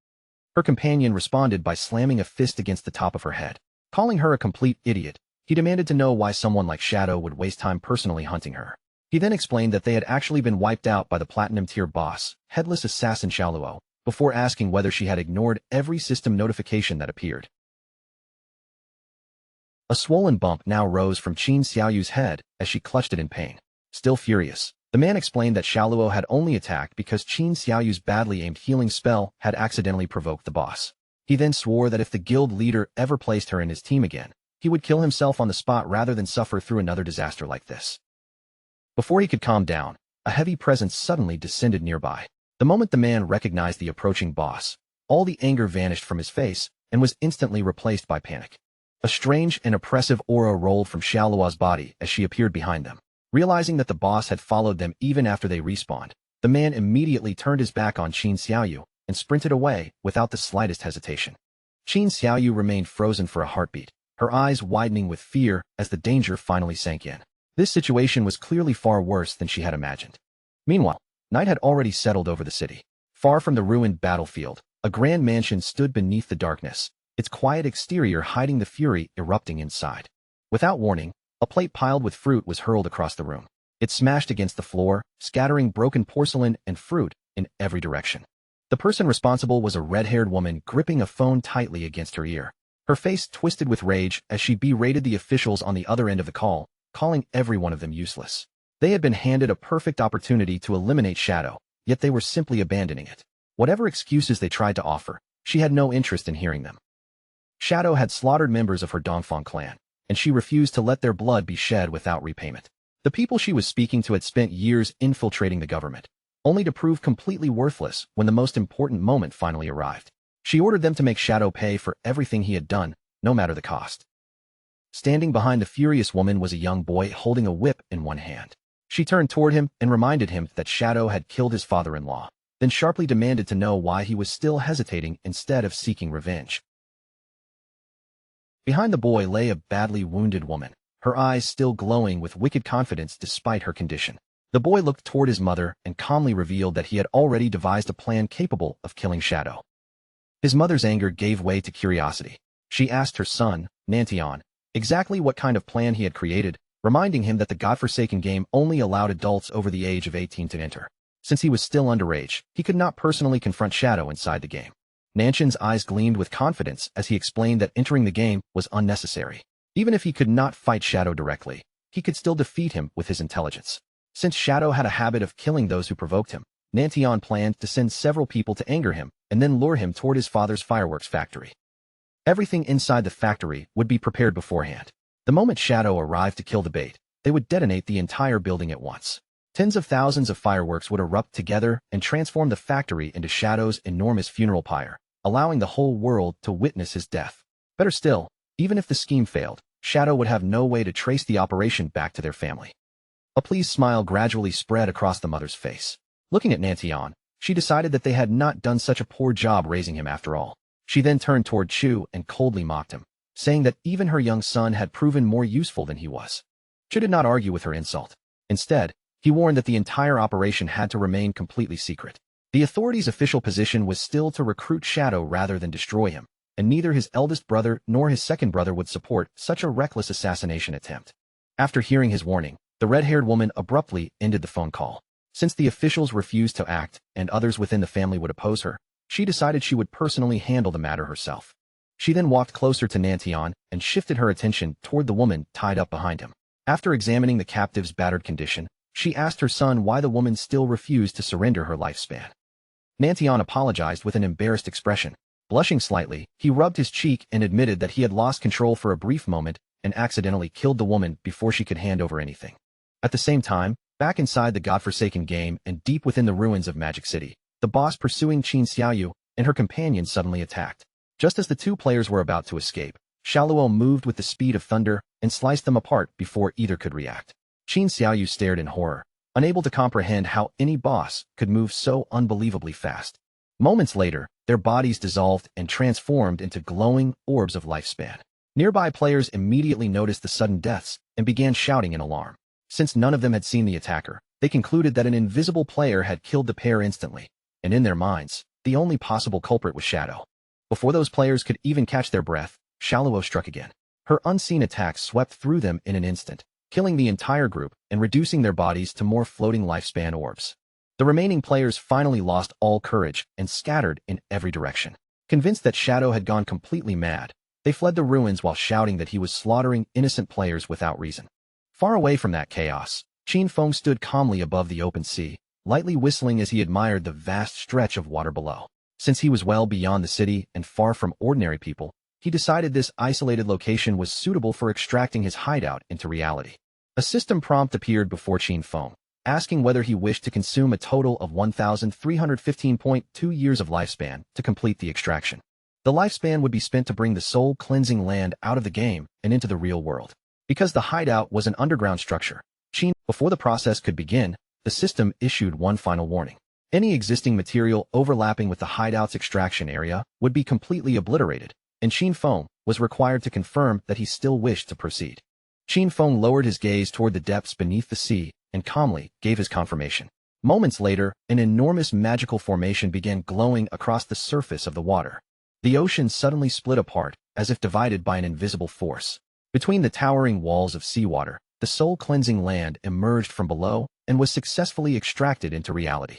Her companion responded by slamming a fist against the top of her head. Calling her a complete idiot, he demanded to know why someone like Shadow would waste time personally hunting her. He then explained that they had actually been wiped out by the Platinum-tier boss, Headless Assassin Xiaoluo, before asking whether she had ignored every system notification that appeared. A swollen bump now rose from Qin Xiaoyu's head as she clutched it in pain. Still furious, the man explained that Xiaoluo had only attacked because Qin Xiaoyu's badly aimed healing spell had accidentally provoked the boss. He then swore that if the guild leader ever placed her in his team again, he would kill himself on the spot rather than suffer through another disaster like this. Before he could calm down, a heavy presence suddenly descended nearby. The moment the man recognized the approaching boss, all the anger vanished from his face and was instantly replaced by panic. A strange and oppressive aura rolled from Xiaoluo's body as she appeared behind them. Realizing that the boss had followed them even after they respawned, the man immediately turned his back on Qin Xiaoyu and sprinted away without the slightest hesitation. Qin Xiaoyu remained frozen for a heartbeat, her eyes widening with fear as the danger finally sank in. This situation was clearly far worse than she had imagined. Meanwhile, night had already settled over the city. Far from the ruined battlefield, a grand mansion stood beneath the darkness, its quiet exterior hiding the fury erupting inside. Without warning, a plate piled with fruit was hurled across the room. It smashed against the floor, scattering broken porcelain and fruit in every direction. The person responsible was a red-haired woman gripping a phone tightly against her ear. Her face twisted with rage as she berated the officials on the other end of the call, calling every one of them useless. They had been handed a perfect opportunity to eliminate Shadow, yet they were simply abandoning it. Whatever excuses they tried to offer, she had no interest in hearing them. Shadow had slaughtered members of her Dongfang clan, and she refused to let their blood be shed without repayment. The people she was speaking to had spent years infiltrating the government, only to prove completely worthless when the most important moment finally arrived. She ordered them to make Shadow pay for everything he had done, no matter the cost. Standing behind the furious woman was a young boy holding a whip in one hand. She turned toward him and reminded him that Shadow had killed his father-in-law, then sharply demanded to know why he was still hesitating instead of seeking revenge. Behind the boy lay a badly wounded woman, her eyes still glowing with wicked confidence despite her condition. The boy looked toward his mother and calmly revealed that he had already devised a plan capable of killing Shadow. His mother's anger gave way to curiosity. She asked her son, Nantian, exactly what kind of plan he had created, reminding him that the godforsaken game only allowed adults over the age of 18 to enter. Since he was still underage, he could not personally confront Shadow inside the game. Nantian's eyes gleamed with confidence as he explained that entering the game was unnecessary. Even if he could not fight Shadow directly, he could still defeat him with his intelligence. Since Shadow had a habit of killing those who provoked him, Nantian planned to send several people to anger him and then lure him toward his father's fireworks factory. Everything inside the factory would be prepared beforehand. The moment Shadow arrived to kill the bait, they would detonate the entire building at once. Tens of thousands of fireworks would erupt together and transform the factory into Shadow's enormous funeral pyre, allowing the whole world to witness his death. Better still, even if the scheme failed, Shadow would have no way to trace the operation back to their family. A pleased smile gradually spread across the mother's face. Looking at Nantian, she decided that they had not done such a poor job raising him after all. She then turned toward Chu and coldly mocked him, saying that even her young son had proven more useful than he was. Chu did not argue with her insult. Instead, he warned that the entire operation had to remain completely secret. The authorities' official position was still to recruit Shadow rather than destroy him, and neither his eldest brother nor his second brother would support such a reckless assassination attempt. After hearing his warning, the red-haired woman abruptly ended the phone call. Since the officials refused to act and others within the family would oppose her, she decided she would personally handle the matter herself. She then walked closer to Nantian and shifted her attention toward the woman tied up behind him. After examining the captive's battered condition, She asked her son why the woman still refused to surrender her lifespan. Nantian apologized with an embarrassed expression. Blushing slightly, he rubbed his cheek and admitted that he had lost control for a brief moment and accidentally killed the woman before she could hand over anything. At the same time, back inside the godforsaken game and deep within the ruins of Magic City, the boss pursuing Qin Xiaoyu and her companion suddenly attacked. Just as the two players were about to escape, Xiaoluo moved with the speed of thunder and sliced them apart before either could react. Qin Xiaoyu stared in horror, unable to comprehend how any boss could move so unbelievably fast. Moments later, their bodies dissolved and transformed into glowing orbs of lifespan. Nearby players immediately noticed the sudden deaths and began shouting in alarm. Since none of them had seen the attacker, they concluded that an invisible player had killed the pair instantly, and in their minds, the only possible culprit was Shadow. Before those players could even catch their breath, Xiaoluo struck again. Her unseen attack swept through them in an instant, killing the entire group and reducing their bodies to more floating lifespan orbs. The remaining players finally lost all courage and scattered in every direction. Convinced that Shadow had gone completely mad, they fled the ruins while shouting that he was slaughtering innocent players without reason. Far away from that chaos, Qin Feng stood calmly above the open sea, lightly whistling as he admired the vast stretch of water below. Since he was well beyond the city and far from ordinary people, he decided this isolated location was suitable for extracting his hideout into reality. A system prompt appeared before Qin Feng, asking whether he wished to consume a total of 1,315.2 years of lifespan to complete the extraction. The lifespan would be spent to bring the soul-cleansing land out of the game and into the real world. Because the hideout was an underground structure, before the process could begin, the system issued one final warning. Any existing material overlapping with the hideout's extraction area would be completely obliterated, and Qin Feng was required to confirm that he still wished to proceed. Qin Feng lowered his gaze toward the depths beneath the sea and calmly gave his confirmation. Moments later, an enormous magical formation began glowing across the surface of the water. The ocean suddenly split apart, as if divided by an invisible force. Between the towering walls of seawater, the soul-cleansing land emerged from below and was successfully extracted into reality.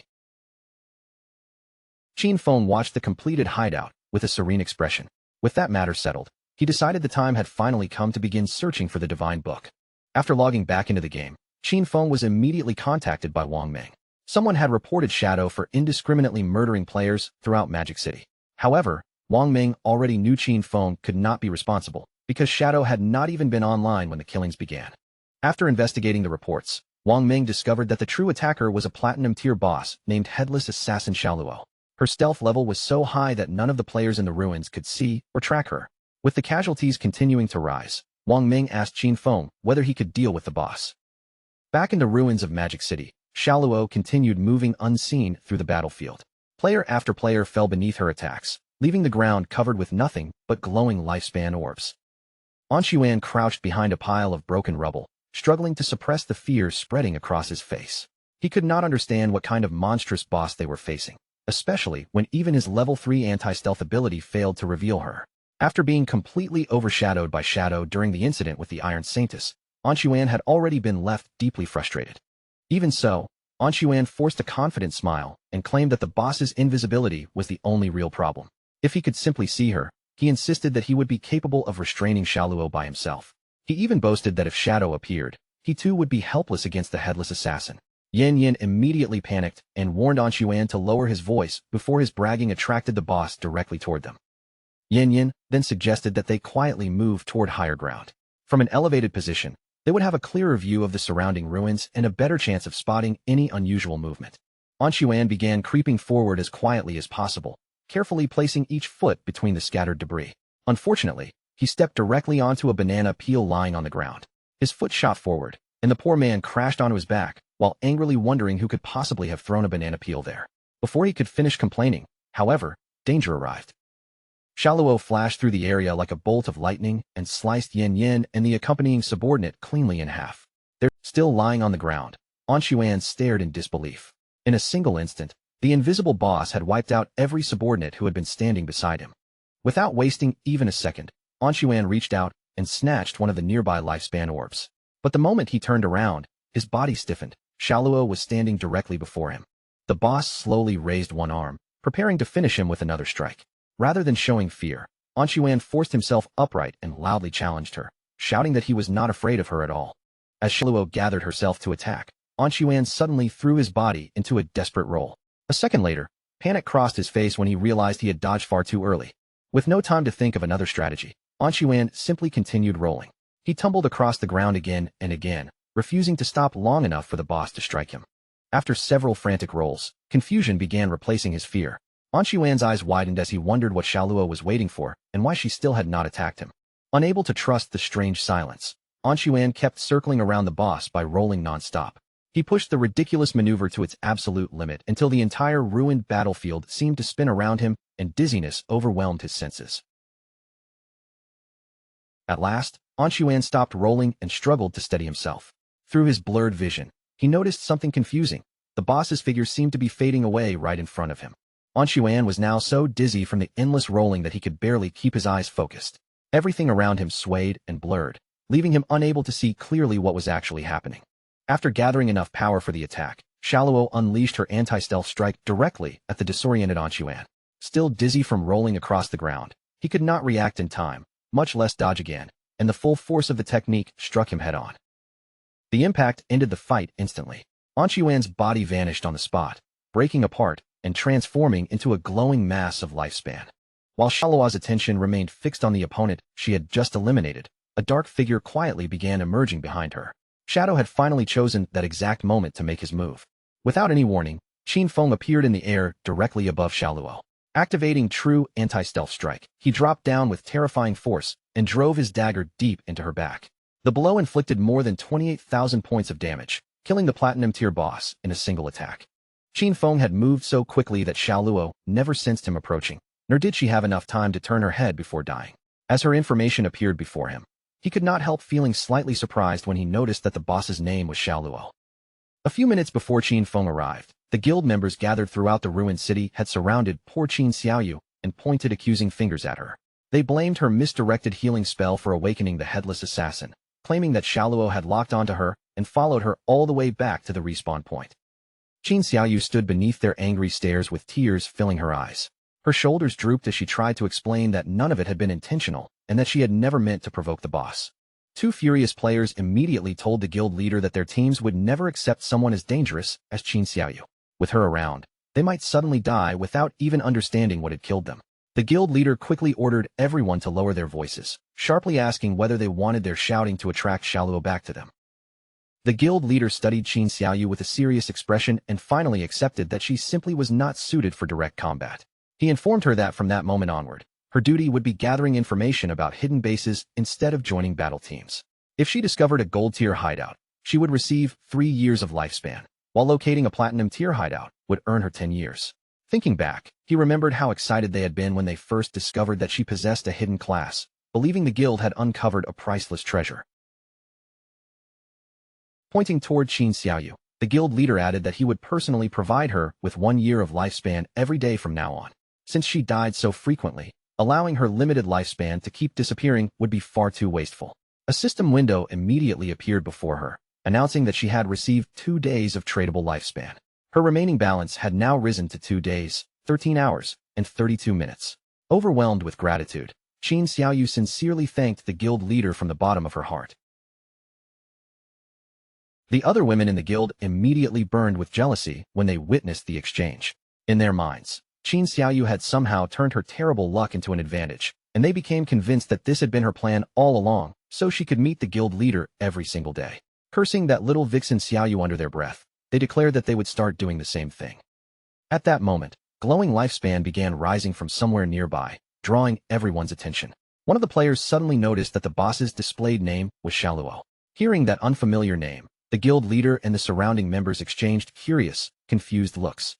Qin Feng watched the completed hideout with a serene expression. With that matter settled, he decided the time had finally come to begin searching for the divine book. After logging back into the game, Qin Feng was immediately contacted by Wang Meng. Someone had reported Shadow for indiscriminately murdering players throughout Magic City. However, Wang Meng already knew Qin Feng could not be responsible, because Shadow had not even been online when the killings began. After investigating the reports, Wang Meng discovered that the true attacker was a platinum-tier boss named Headless Assassin Xiaoluo. Her stealth level was so high that none of the players in the ruins could see or track her. With the casualties continuing to rise, Wang Meng asked Qin Feng whether he could deal with the boss. Back in the ruins of Magic City, Xiaoluo continued moving unseen through the battlefield. Player after player fell beneath her attacks, leaving the ground covered with nothing but glowing lifespan orbs. Anshuan crouched behind a pile of broken rubble, struggling to suppress the fear spreading across his face. He could not understand what kind of monstrous boss they were facing, especially when even his level 3 anti-stealth ability failed to reveal her. After being completely overshadowed by Shadow during the incident with the Iron Saintess, Anshuan had already been left deeply frustrated. Even so, Anshuan forced a confident smile and claimed that the boss's invisibility was the only real problem. If he could simply see her, he insisted that he would be capable of restraining Xiaoluo by himself. He even boasted that if Shadow appeared, he too would be helpless against the Headless Assassin. Yan Yin immediately panicked and warned Anshuan to lower his voice before his bragging attracted the boss directly toward them. Yan Yin then suggested that they quietly move toward higher ground. From an elevated position, they would have a clearer view of the surrounding ruins and a better chance of spotting any unusual movement. Anshuan began creeping forward as quietly as possible, carefully placing each foot between the scattered debris. Unfortunately, he stepped directly onto a banana peel lying on the ground. His foot shot forward, and the poor man crashed onto his back, while angrily wondering who could possibly have thrown a banana peel there. Before he could finish complaining, however, danger arrived. Xiaoluo flashed through the area like a bolt of lightning and sliced Yan Yin and the accompanying subordinate cleanly in half. They're still lying on the ground. Anshuan stared in disbelief. In a single instant, the invisible boss had wiped out every subordinate who had been standing beside him. Without wasting even a second, Anshuan reached out and snatched one of the nearby lifespan orbs. But the moment he turned around, his body stiffened. Xiaoluo was standing directly before him. The boss slowly raised one arm, preparing to finish him with another strike. Rather than showing fear, Anshuan forced himself upright and loudly challenged her, shouting that he was not afraid of her at all. As Xiaoluo gathered herself to attack, An Chuan suddenly threw his body into a desperate roll. A second later, panic crossed his face when he realized he had dodged far too early. With no time to think of another strategy, An Chuan simply continued rolling. He tumbled across the ground again and again, refusing to stop long enough for the boss to strike him. After several frantic rolls, confusion began replacing his fear. An Chuan's eyes widened as he wondered what Xiaoluo was waiting for and why she still had not attacked him. Unable to trust the strange silence, An Chuan kept circling around the boss by rolling non-stop. He pushed the ridiculous maneuver to its absolute limit until the entire ruined battlefield seemed to spin around him and dizziness overwhelmed his senses. At last, An Chuan stopped rolling and struggled to steady himself. Through his blurred vision, he noticed something confusing. The boss's figure seemed to be fading away right in front of him. An Chuan was now so dizzy from the endless rolling that he could barely keep his eyes focused. Everything around him swayed and blurred, leaving him unable to see clearly what was actually happening. After gathering enough power for the attack, Xiaoluo unleashed her anti-stealth strike directly at the disoriented An Chuan. Still dizzy from rolling across the ground, he could not react in time, much less dodge again, and the full force of the technique struck him head-on. The impact ended the fight instantly. An Chuan's body vanished on the spot, breaking apart and transforming into a glowing mass of lifespan. While Xiaoluo's attention remained fixed on the opponent she had just eliminated, a dark figure quietly began emerging behind her. Shadow had finally chosen that exact moment to make his move. Without any warning, Qin Feng appeared in the air directly above Xiaoluo. Activating true anti-stealth strike, he dropped down with terrifying force and drove his dagger deep into her back. The blow inflicted more than 28,000 points of damage, killing the Platinum Tier boss in a single attack. Qin Feng had moved so quickly that Xiaoluo never sensed him approaching, nor did she have enough time to turn her head before dying. As her information appeared before him, he could not help feeling slightly surprised when he noticed that the boss's name was Xiaoluo. A few minutes before Qin Feng arrived, the guild members gathered throughout the ruined city had surrounded poor Qin Xiaoyu and pointed accusing fingers at her. They blamed her misdirected healing spell for awakening the headless assassin, claiming that Xiaoluo had locked onto her and followed her all the way back to the respawn point. Qin Xiaoyu stood beneath their angry stares with tears filling her eyes. Her shoulders drooped as she tried to explain that none of it had been intentional and that she had never meant to provoke the boss. Two furious players immediately told the guild leader that their teams would never accept someone as dangerous as Qin Xiaoyu. With her around, they might suddenly die without even understanding what had killed them. The guild leader quickly ordered everyone to lower their voices, sharply asking whether they wanted their shouting to attract Xiaoluo back to them. The guild leader studied Qin Xiaoyu with a serious expression and finally accepted that she simply was not suited for direct combat. He informed her that from that moment onward, her duty would be gathering information about hidden bases instead of joining battle teams. If she discovered a gold-tier hideout, she would receive 3 years of lifespan, while locating a platinum-tier hideout would earn her 10 years. Thinking back, he remembered how excited they had been when they first discovered that she possessed a hidden class, believing the guild had uncovered a priceless treasure. Pointing toward Qin Xiaoyu, the guild leader added that he would personally provide her with 1 year of lifespan every day from now on. Since she died so frequently, allowing her limited lifespan to keep disappearing would be far too wasteful. A system window immediately appeared before her, announcing that she had received 2 days of tradable lifespan. Her remaining balance had now risen to 2 days, 13 hours, and 32 minutes. Overwhelmed with gratitude, Qin Xiaoyu sincerely thanked the guild leader from the bottom of her heart. The other women in the guild immediately burned with jealousy when they witnessed the exchange. In their minds, Qin Xiaoyu had somehow turned her terrible luck into an advantage, and they became convinced that this had been her plan all along, so she could meet the guild leader every single day. Cursing that little vixen Xiaoyu under their breath, they declared that they would start doing the same thing. At that moment, glowing lifespan began rising from somewhere nearby, drawing everyone's attention. One of the players suddenly noticed that the boss's displayed name was Xiaoluo. Hearing that unfamiliar name, the guild leader and the surrounding members exchanged curious, confused looks.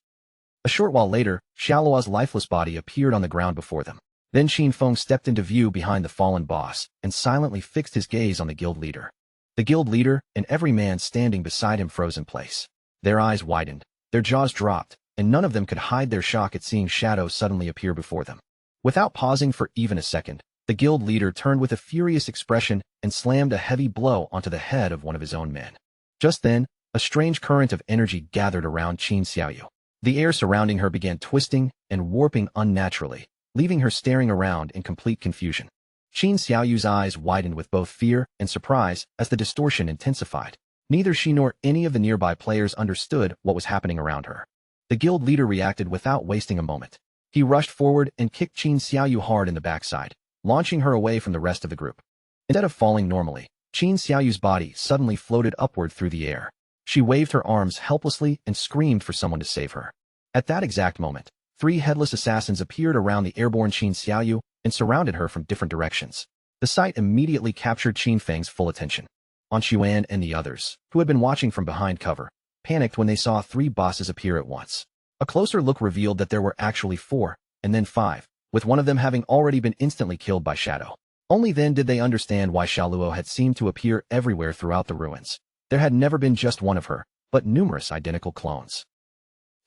A short while later, Xiaoluo's lifeless body appeared on the ground before them. Then Qin Feng stepped into view behind the fallen boss and silently fixed his gaze on the guild leader. The guild leader and every man standing beside him froze in place. Their eyes widened, their jaws dropped, and none of them could hide their shock at seeing Shadow suddenly appear before them. Without pausing for even a second, the guild leader turned with a furious expression and slammed a heavy blow onto the head of one of his own men. Just then, a strange current of energy gathered around Qin Xiaoyu. The air surrounding her began twisting and warping unnaturally, leaving her staring around in complete confusion. Qin Xiaoyu's eyes widened with both fear and surprise as the distortion intensified. Neither she nor any of the nearby players understood what was happening around her. The guild leader reacted without wasting a moment. He rushed forward and kicked Qin Xiaoyu hard in the backside, launching her away from the rest of the group. Instead of falling normally, Qin Xiaoyu's body suddenly floated upward through the air. She waved her arms helplessly and screamed for someone to save her. At that exact moment, 3 headless assassins appeared around the airborne Qin Xiaoyu and surrounded her from different directions. The sight immediately captured Qin Feng's full attention. An Xuan and the others, who had been watching from behind cover, panicked when they saw 3 bosses appear at once. A closer look revealed that there were actually 4, and then 5, with one of them having already been instantly killed by Shadow. Only then did they understand why Xiaoluo had seemed to appear everywhere throughout the ruins. There had never been just one of her, but numerous identical clones.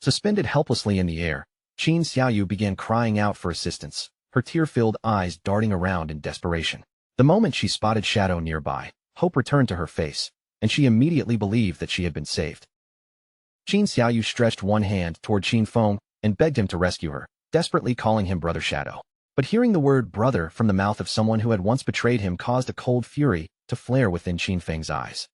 Suspended helplessly in the air, Qin Xiaoyu began crying out for assistance, her tear-filled eyes darting around in desperation. The moment she spotted Shadow nearby, hope returned to her face, and she immediately believed that she had been saved. Qin Xiaoyu stretched one hand toward Qin Feng and begged him to rescue her, desperately calling him Brother Shadow. But hearing the word brother from the mouth of someone who had once betrayed him caused a cold fury to flare within Qin Feng's eyes.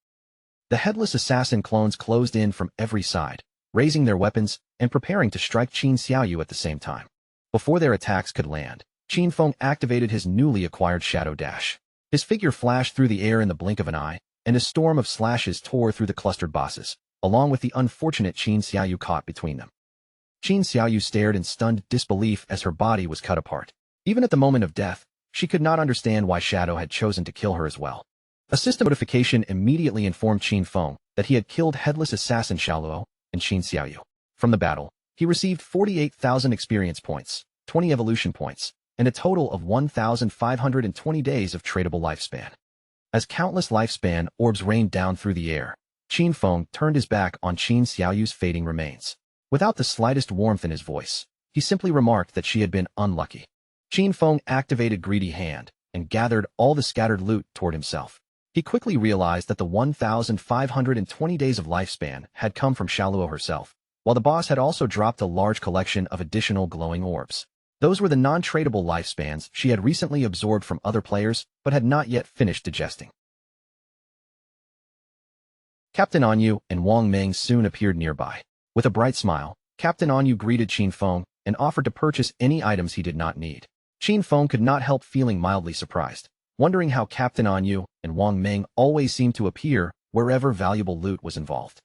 The headless assassin clones closed in from every side, raising their weapons and preparing to strike Qin Xiaoyu at the same time. Before their attacks could land, Qin Feng activated his newly acquired Shadow Dash. His figure flashed through the air in the blink of an eye, and a storm of slashes tore through the clustered bosses, along with the unfortunate Qin Xiaoyu caught between them. Qin Xiaoyu stared in stunned disbelief as her body was cut apart. Even at the moment of death, she could not understand why Shadow had chosen to kill her as well. A system notification immediately informed Qin Feng that he had killed headless assassin Xiaoluo and Qin Xiaoyu. From the battle, he received 48,000 experience points, 20 evolution points, and a total of 1,520 days of tradable lifespan. As countless lifespan orbs rained down through the air, Qin Feng turned his back on Qin Xiaoyu's fading remains. Without the slightest warmth in his voice, he simply remarked that she had been unlucky. Qin Feng activated Greedy Hand and gathered all the scattered loot toward himself. He quickly realized that the 1,520 days of lifespan had come from Xiaoluo herself, while the boss had also dropped a large collection of additional glowing orbs. Those were the non-tradable lifespans she had recently absorbed from other players but had not yet finished digesting. Captain Anyu and Wang Meng soon appeared nearby. With a bright smile, Captain Anyu greeted Qin Feng and offered to purchase any items he did not need. Qin Feng could not help feeling mildly surprised, wondering how Captain Anyu and Wang Meng always seemed to appear wherever valuable loot was involved.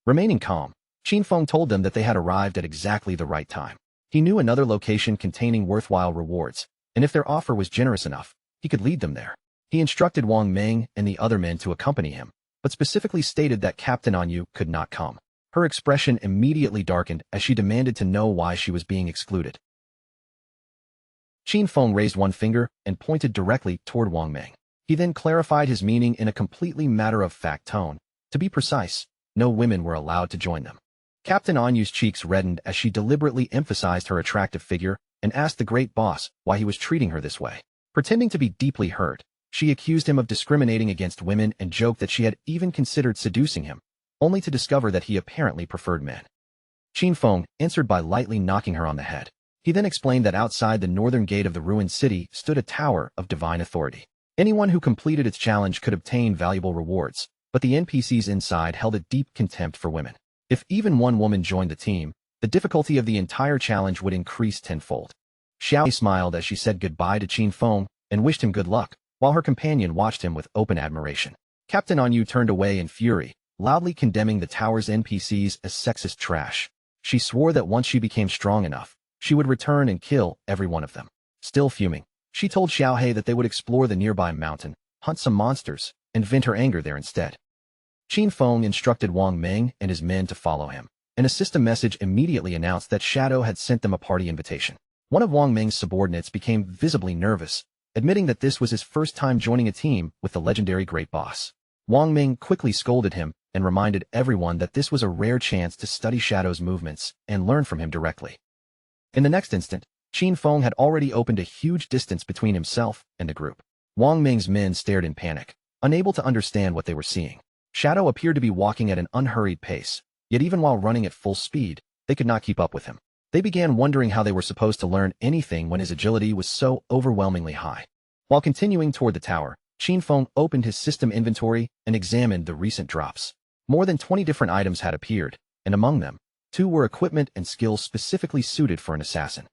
Remaining calm, Qin Feng told them that they had arrived at exactly the right time. He knew another location containing worthwhile rewards, and if their offer was generous enough, he could lead them there. He instructed Wang Meng and the other men to accompany him, but specifically stated that Captain Anyu could not come. Her expression immediately darkened as she demanded to know why she was being excluded. Qin Feng raised one finger and pointed directly toward Wang Meng. He then clarified his meaning in a completely matter-of-fact tone. To be precise, no women were allowed to join them. Captain Anyu's cheeks reddened as she deliberately emphasized her attractive figure and asked the great boss why he was treating her this way. Pretending to be deeply hurt, she accused him of discriminating against women and joked that she had even considered seducing him, only to discover that he apparently preferred men. Qin Feng answered by lightly knocking her on the head. He then explained that outside the northern gate of the ruined city stood a tower of divine authority. Anyone who completed its challenge could obtain valuable rewards, but the NPCs inside held a deep contempt for women. If even one woman joined the team, the difficulty of the entire challenge would increase tenfold. Xiao smiled as she said goodbye to Qin Feng and wished him good luck, while her companion watched him with open admiration. Captain Anyu turned away in fury, loudly condemning the tower's NPCs as sexist trash. She swore that once she became strong enough, she would return and kill every one of them. Still fuming, she told Xiaohei that they would explore the nearby mountain, hunt some monsters, and vent her anger there instead. Qin Feng instructed Wang Meng and his men to follow him, and a system message immediately announced that Shadow had sent them a party invitation. One of Wang Meng's subordinates became visibly nervous, admitting that this was his first time joining a team with the legendary Great Boss. Wang Meng quickly scolded him and reminded everyone that this was a rare chance to study Shadow's movements and learn from him directly. In the next instant, Qin Feng had already opened a huge distance between himself and the group. Wang Meng's men stared in panic, unable to understand what they were seeing. Shadow appeared to be walking at an unhurried pace, yet even while running at full speed, they could not keep up with him. They began wondering how they were supposed to learn anything when his agility was so overwhelmingly high. While continuing toward the tower, Qin Feng opened his system inventory and examined the recent drops. More than 20 different items had appeared, and among them, 2 were equipment and skills specifically suited for an assassin.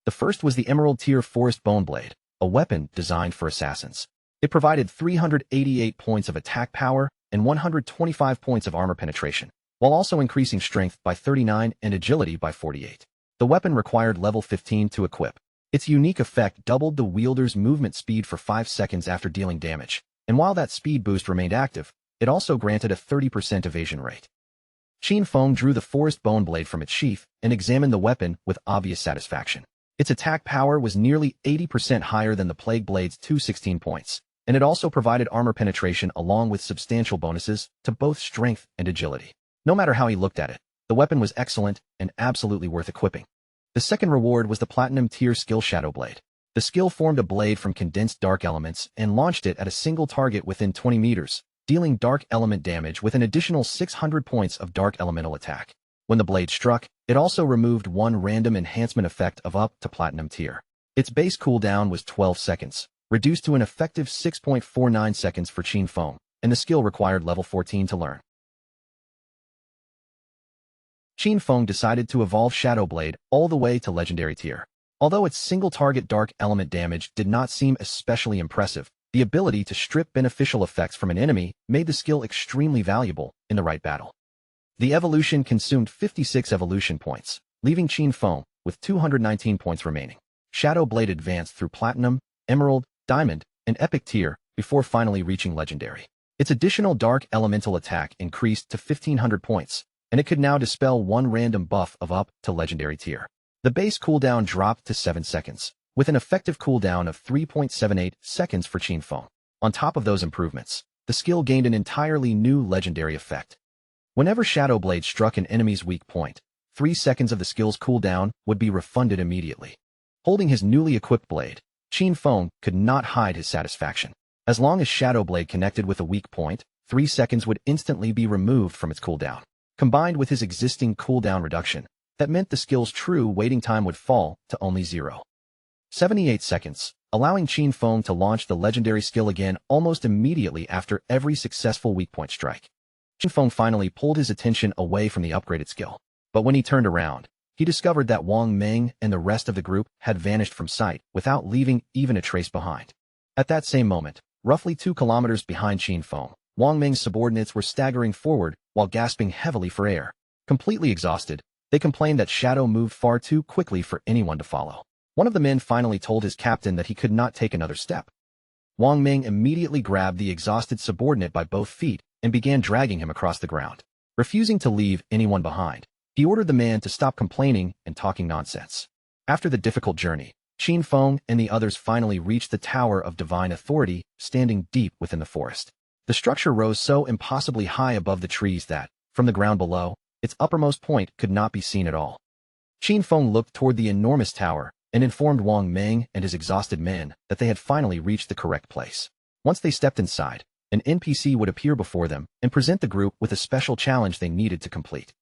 The first was the Emerald Tier Forest Bone Blade, a weapon designed for assassins. It provided 388 points of attack power and 125 points of armor penetration, while also increasing strength by 39 and agility by 48. The weapon required level 15 to equip. Its unique effect doubled the wielder's movement speed for 5 seconds after dealing damage, and while that speed boost remained active, it also granted a 30% evasion rate. Qin Feng drew the Forest Bone Blade from its sheath and examined the weapon with obvious satisfaction. Its attack power was nearly 80% higher than the Plague Blade's 216 points, and it also provided armor penetration along with substantial bonuses to both strength and agility. No matter how he looked at it, the weapon was excellent and absolutely worth equipping. The second reward was the Platinum Tier Skill Shadow Blade. The skill formed a blade from condensed dark elements and launched it at a single target within 20 meters, dealing dark element damage with an additional 600 points of dark elemental attack. When the blade struck, it also removed 1 random enhancement effect of up to Platinum Tier. Its base cooldown was 12 seconds, reduced to an effective 6.49 seconds for Qin Feng, and the skill required level 14 to learn. Qin Feng decided to evolve Shadow Blade all the way to Legendary Tier. Although its single-target dark element damage did not seem especially impressive, the ability to strip beneficial effects from an enemy made the skill extremely valuable in the right battle. The evolution consumed 56 evolution points, leaving Qin Feng with 219 points remaining. Shadow Blade advanced through Platinum, Emerald, Diamond, and Epic Tier before finally reaching Legendary. Its additional dark elemental attack increased to 1,500 points, and it could now dispel 1 random buff of up to Legendary Tier. The base cooldown dropped to 7 seconds, with an effective cooldown of 3.78 seconds for Qin Feng. On top of those improvements, the skill gained an entirely new legendary effect. Whenever Shadow Blade struck an enemy's weak point, 3 seconds of the skill's cooldown would be refunded immediately. Holding his newly equipped blade, Qin Feng could not hide his satisfaction. As long as Shadow Blade connected with a weak point, 3 seconds would instantly be removed from its cooldown. Combined with his existing cooldown reduction, that meant the skill's true waiting time would fall to only 0.78 seconds, allowing Qin Feng to launch the legendary skill again almost immediately after every successful weak point strike. Qin Feng finally pulled his attention away from the upgraded skill. But when he turned around, he discovered that Wang Meng and the rest of the group had vanished from sight without leaving even a trace behind. At that same moment, roughly 2 kilometers behind Qin Feng, Wang Meng's subordinates were staggering forward while gasping heavily for air. Completely exhausted, they complained that Shadow moved far too quickly for anyone to follow. One of the men finally told his captain that he could not take another step. Wang Meng immediately grabbed the exhausted subordinate by both feet and began dragging him across the ground. Refusing to leave anyone behind, he ordered the man to stop complaining and talking nonsense. After the difficult journey, Qin Feng and the others finally reached the Tower of Divine Authority, standing deep within the forest. The structure rose so impossibly high above the trees that, from the ground below, its uppermost point could not be seen at all. Qin Feng looked toward the enormous tower and informed Wang Meng and his exhausted men that they had finally reached the correct place. Once they stepped inside, an NPC would appear before them and present the group with a special challenge they needed to complete.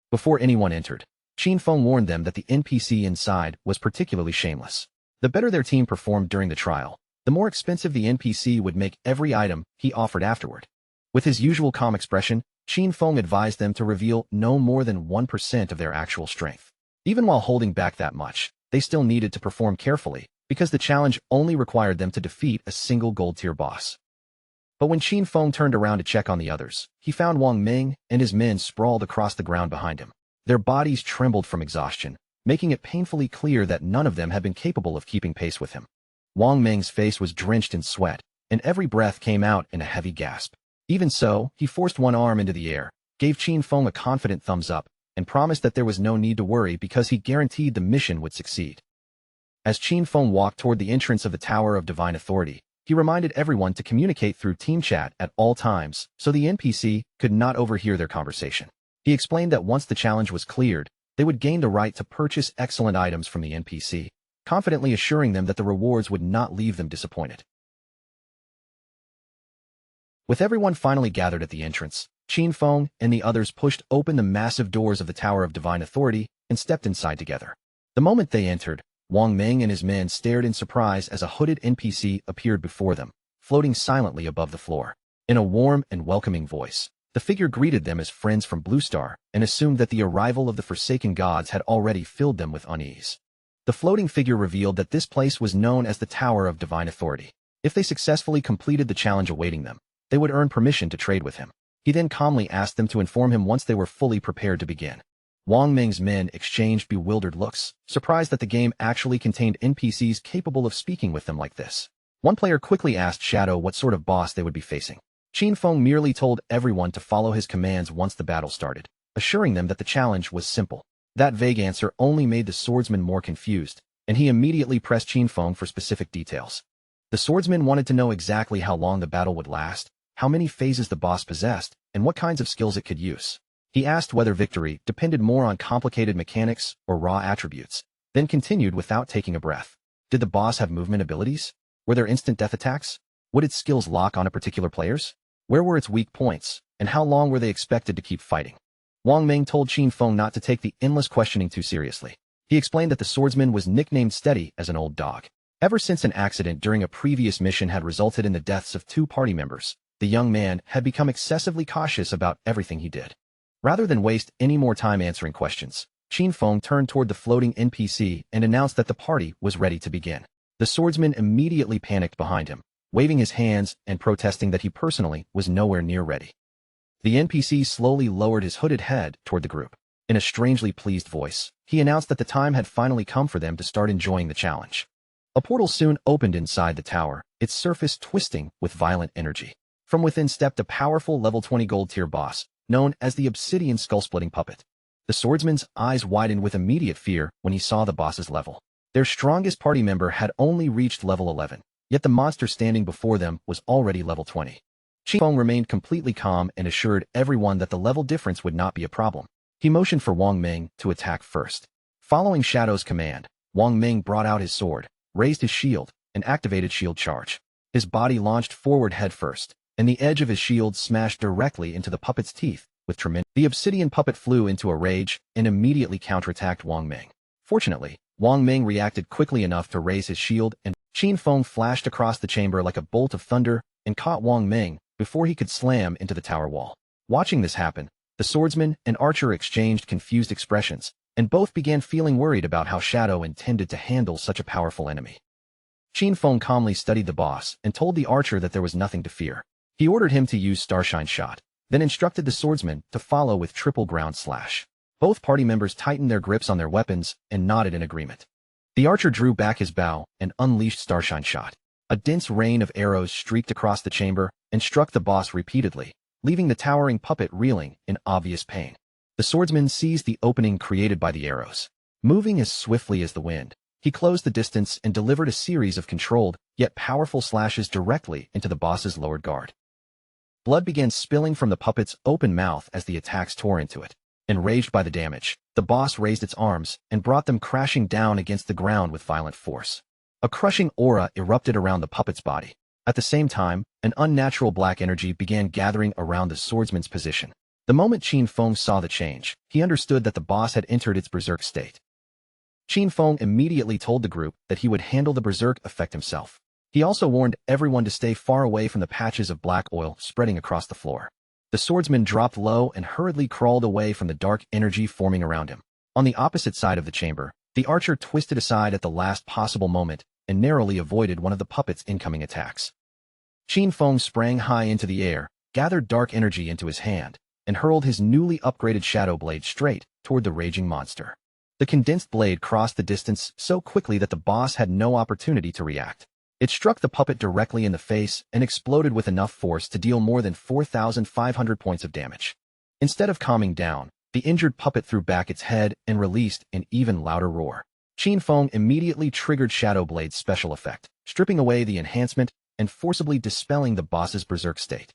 Before anyone entered, Qin Feng warned them that the NPC inside was particularly shameless. The better their team performed during the trial, the more expensive the NPC would make every item he offered afterward. With his usual calm expression, Qin Feng advised them to reveal no more than 1% of their actual strength. Even while holding back that much, they still needed to perform carefully, because the challenge only required them to defeat a single gold-tier boss. But when Qin Feng turned around to check on the others, he found Wang Meng and his men sprawled across the ground behind him. Their bodies trembled from exhaustion, making it painfully clear that none of them had been capable of keeping pace with him. Wang Meng's face was drenched in sweat, and every breath came out in a heavy gasp. Even so, he forced one arm into the air, gave Qin Feng a confident thumbs up, and promised that there was no need to worry because he guaranteed the mission would succeed. As Qin Feng walked toward the entrance of the Tower of Divine Authority, he reminded everyone to communicate through team chat at all times so the NPC could not overhear their conversation. He explained that once the challenge was cleared, they would gain the right to purchase excellent items from the NPC, confidently assuring them that the rewards would not leave them disappointed. With everyone finally gathered at the entrance, Qin Feng and the others pushed open the massive doors of the Tower of Divine Authority and stepped inside together. The moment they entered, Wang Meng and his men stared in surprise as a hooded NPC appeared before them, floating silently above the floor. In a warm and welcoming voice, the figure greeted them as friends from Blue Star and assumed that the arrival of the Forsaken Gods had already filled them with unease. The floating figure revealed that this place was known as the Tower of Divine Authority. If they successfully completed the challenge awaiting them, they would earn permission to trade with him. He then calmly asked them to inform him once they were fully prepared to begin. Wang Meng's men exchanged bewildered looks, surprised that the game actually contained NPCs capable of speaking with them like this. One player quickly asked Shadow what sort of boss they would be facing. Qin Feng merely told everyone to follow his commands once the battle started, assuring them that the challenge was simple. That vague answer only made the swordsman more confused, and he immediately pressed Qin Feng for specific details. The swordsman wanted to know exactly how long the battle would last, how many phases the boss possessed, and what kinds of skills it could use. He asked whether victory depended more on complicated mechanics or raw attributes, then continued without taking a breath. Did the boss have movement abilities? Were there instant death attacks? Would its skills lock on a particular players? Where were its weak points, and how long were they expected to keep fighting? Wang Meng told Qin Feng not to take the endless questioning too seriously. He explained that the swordsman was nicknamed Steady as an old dog. Ever since an accident during a previous mission had resulted in the deaths of 2 party members, the young man had become excessively cautious about everything he did. Rather than waste any more time answering questions, Qin Feng turned toward the floating NPC and announced that the party was ready to begin. The swordsman immediately panicked behind him, waving his hands and protesting that he personally was nowhere near ready. The NPC slowly lowered his hooded head toward the group. In a strangely pleased voice, he announced that the time had finally come for them to start enjoying the challenge. A portal soon opened inside the tower, its surface twisting with violent energy. From within stepped a powerful level 20 gold tier boss, known as the Obsidian Skull-Splitting Puppet. The swordsman's eyes widened with immediate fear when he saw the boss's level. Their strongest party member had only reached level 11, yet the monster standing before them was already level 20. Qin Feng remained completely calm and assured everyone that the level difference would not be a problem. He motioned for Wang Meng to attack first. Following Shadow's command, Wang Meng brought out his sword, raised his shield, and activated Shield Charge. His body launched forward headfirst, and the edge of his shield smashed directly into the puppet's teeth with tremendous. The obsidian puppet flew into a rage and immediately counterattacked Wang Meng. Fortunately, Wang Meng reacted quickly enough to raise his shield, and Qin Feng flashed across the chamber like a bolt of thunder and caught Wang Meng before he could slam into the tower wall. Watching this happen, the swordsman and archer exchanged confused expressions, and both began feeling worried about how Shadow intended to handle such a powerful enemy. Qin Feng calmly studied the boss and told the archer that there was nothing to fear. He ordered him to use Starshine Shot, then instructed the swordsman to follow with triple ground slash. Both party members tightened their grips on their weapons and nodded in agreement. The archer drew back his bow and unleashed Starshine Shot. A dense rain of arrows streaked across the chamber and struck the boss repeatedly, leaving the towering puppet reeling in obvious pain. The swordsman seized the opening created by the arrows. Moving as swiftly as the wind, he closed the distance and delivered a series of controlled, yet powerful slashes directly into the boss's lowered guard. Blood began spilling from the puppet's open mouth as the attacks tore into it. Enraged by the damage, the boss raised its arms and brought them crashing down against the ground with violent force. A crushing aura erupted around the puppet's body. At the same time, an unnatural black energy began gathering around the swordsman's position. The moment Qin Feng saw the change, he understood that the boss had entered its berserk state. Qin Feng immediately told the group that he would handle the berserk effect himself. He also warned everyone to stay far away from the patches of black oil spreading across the floor. The swordsman dropped low and hurriedly crawled away from the dark energy forming around him. On the opposite side of the chamber, the archer twisted aside at the last possible moment and narrowly avoided one of the puppet's incoming attacks. Qin Feng sprang high into the air, gathered dark energy into his hand, and hurled his newly upgraded shadow blade straight toward the raging monster. The condensed blade crossed the distance so quickly that the boss had no opportunity to react. It struck the puppet directly in the face and exploded with enough force to deal more than 4,500 points of damage. Instead of calming down, the injured puppet threw back its head and released an even louder roar. Qin Feng immediately triggered Shadow Blade's special effect, stripping away the enhancement and forcibly dispelling the boss's berserk state.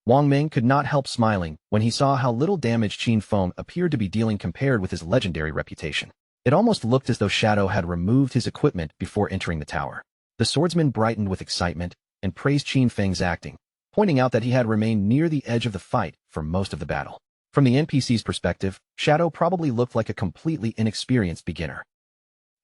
Wang Meng could not help smiling when he saw how little damage Qin Feng appeared to be dealing compared with his legendary reputation. It almost looked as though Shadow had removed his equipment before entering the tower. The swordsman brightened with excitement and praised Qin Feng's acting, pointing out that he had remained near the edge of the fight for most of the battle. From the NPC's perspective, Shadow probably looked like a completely inexperienced beginner.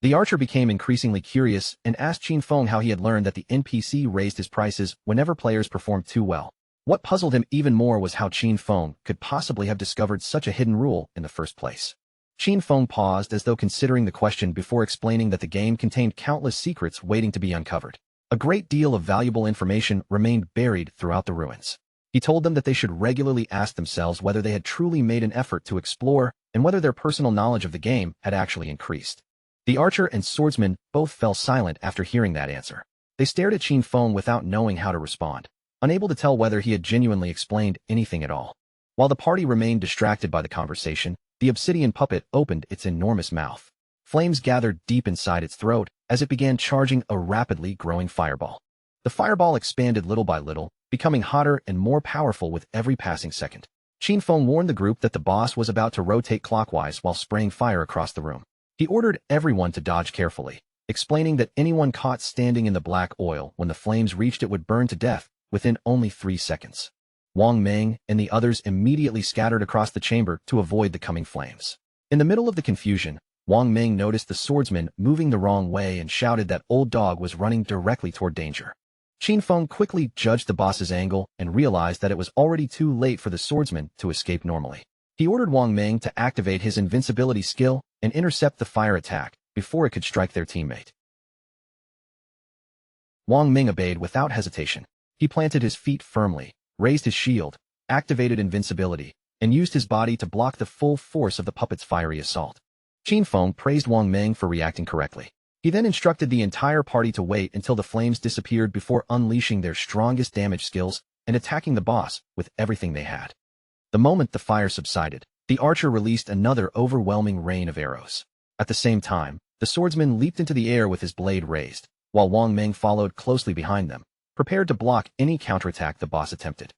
The archer became increasingly curious and asked Qin Feng how he had learned that the NPC raised his prices whenever players performed too well. What puzzled him even more was how Qin Feng could possibly have discovered such a hidden rule in the first place. Qin Feng paused as though considering the question before explaining that the game contained countless secrets waiting to be uncovered. A great deal of valuable information remained buried throughout the ruins. He told them that they should regularly ask themselves whether they had truly made an effort to explore and whether their personal knowledge of the game had actually increased. The archer and swordsman both fell silent after hearing that answer. They stared at Qin Feng without knowing how to respond, unable to tell whether he had genuinely explained anything at all. While the party remained distracted by the conversation, the obsidian puppet opened its enormous mouth. Flames gathered deep inside its throat as it began charging a rapidly growing fireball. The fireball expanded little by little, becoming hotter and more powerful with every passing second. Qin Feng warned the group that the boss was about to rotate clockwise while spraying fire across the room. He ordered everyone to dodge carefully, explaining that anyone caught standing in the black oil when the flames reached it would burn to death within only 3 seconds. Wang Meng and the others immediately scattered across the chamber to avoid the coming flames. In the middle of the confusion, Wang Meng noticed the swordsman moving the wrong way and shouted that Old Dog was running directly toward danger. Qin Feng quickly judged the boss's angle and realized that it was already too late for the swordsman to escape normally. He ordered Wang Meng to activate his invincibility skill and intercept the fire attack before it could strike their teammate. Wang Meng obeyed without hesitation. He planted his feet firmly, raised his shield, activated invincibility, and used his body to block the full force of the puppet's fiery assault. Qin Feng praised Wang Meng for reacting correctly. He then instructed the entire party to wait until the flames disappeared before unleashing their strongest damage skills and attacking the boss with everything they had. The moment the fire subsided, the archer released another overwhelming rain of arrows. At the same time, the swordsman leaped into the air with his blade raised, while Wang Meng followed closely behind them, prepared to block any counterattack the boss attempted.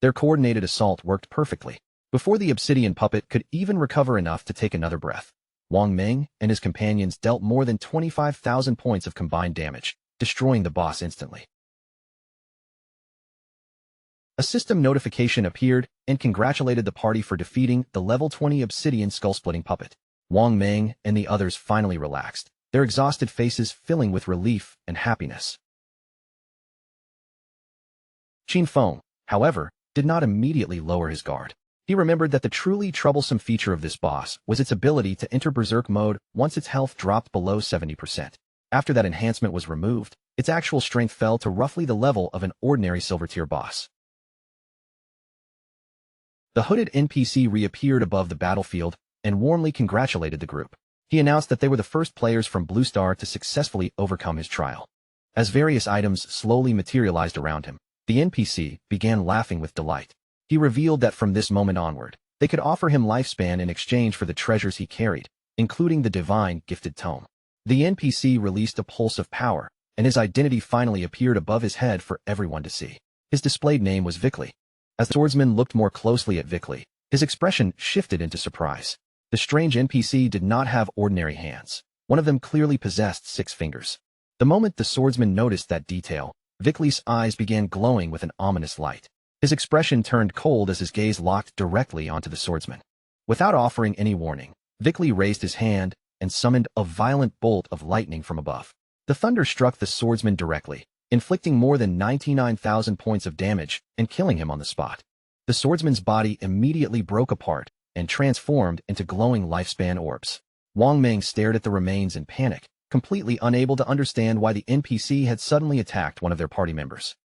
Their coordinated assault worked perfectly. Before the obsidian puppet could even recover enough to take another breath, Wang Meng and his companions dealt more than 25,000 points of combined damage, destroying the boss instantly. A system notification appeared and congratulated the party for defeating the level 20 obsidian skull-splitting puppet. Wang Meng and the others finally relaxed, their exhausted faces filling with relief and happiness. Qin Feng, however, did not immediately lower his guard. He remembered that the truly troublesome feature of this boss was its ability to enter berserk mode once its health dropped below 70%. After that enhancement was removed, its actual strength fell to roughly the level of an ordinary silver-tier boss. The hooded NPC reappeared above the battlefield and warmly congratulated the group. He announced that they were the first players from Blue Star to successfully overcome his trial. As various items slowly materialized around him, the NPC began laughing with delight. He revealed that from this moment onward, they could offer him lifespan in exchange for the treasures he carried, including the divine gifted tome. The NPC released a pulse of power, and his identity finally appeared above his head for everyone to see. His displayed name was Vickley. As the swordsman looked more closely at Vickley, his expression shifted into surprise. The strange NPC did not have ordinary hands. One of them clearly possessed 6 fingers. The moment the swordsman noticed that detail, Vickley's eyes began glowing with an ominous light. His expression turned cold as his gaze locked directly onto the swordsman. Without offering any warning, Vickley raised his hand and summoned a violent bolt of lightning from above. The thunder struck the swordsman directly, inflicting more than 99,000 points of damage and killing him on the spot. The swordsman's body immediately broke apart and transformed into glowing lifespan orbs. Wang Meng stared at the remains in panic, completely unable to understand why the NPC had suddenly attacked one of their party members.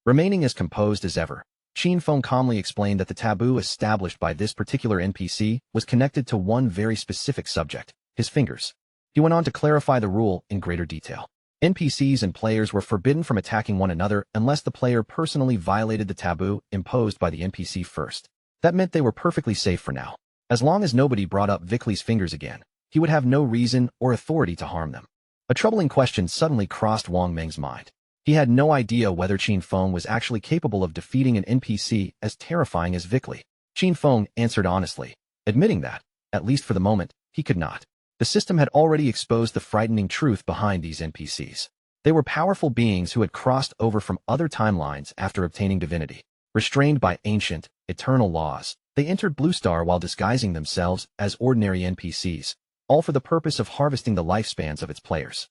Remaining as composed as ever, Qin Feng calmly explained that the taboo established by this particular NPC was connected to one very specific subject, his fingers. He went on to clarify the rule in greater detail. NPCs and players were forbidden from attacking one another unless the player personally violated the taboo imposed by the NPC first. That meant they were perfectly safe for now. As long as nobody brought up Vickley's fingers again, he would have no reason or authority to harm them. A troubling question suddenly crossed Wang Meng's mind. He had no idea whether Qin Feng was actually capable of defeating an NPC as terrifying as Vickley. Qin Feng answered honestly, admitting that, at least for the moment, he could not. The system had already exposed the frightening truth behind these NPCs. They were powerful beings who had crossed over from other timelines after obtaining divinity. Restrained by ancient, eternal laws, they entered Blue Star while disguising themselves as ordinary NPCs, all for the purpose of harvesting the lifespans of its players.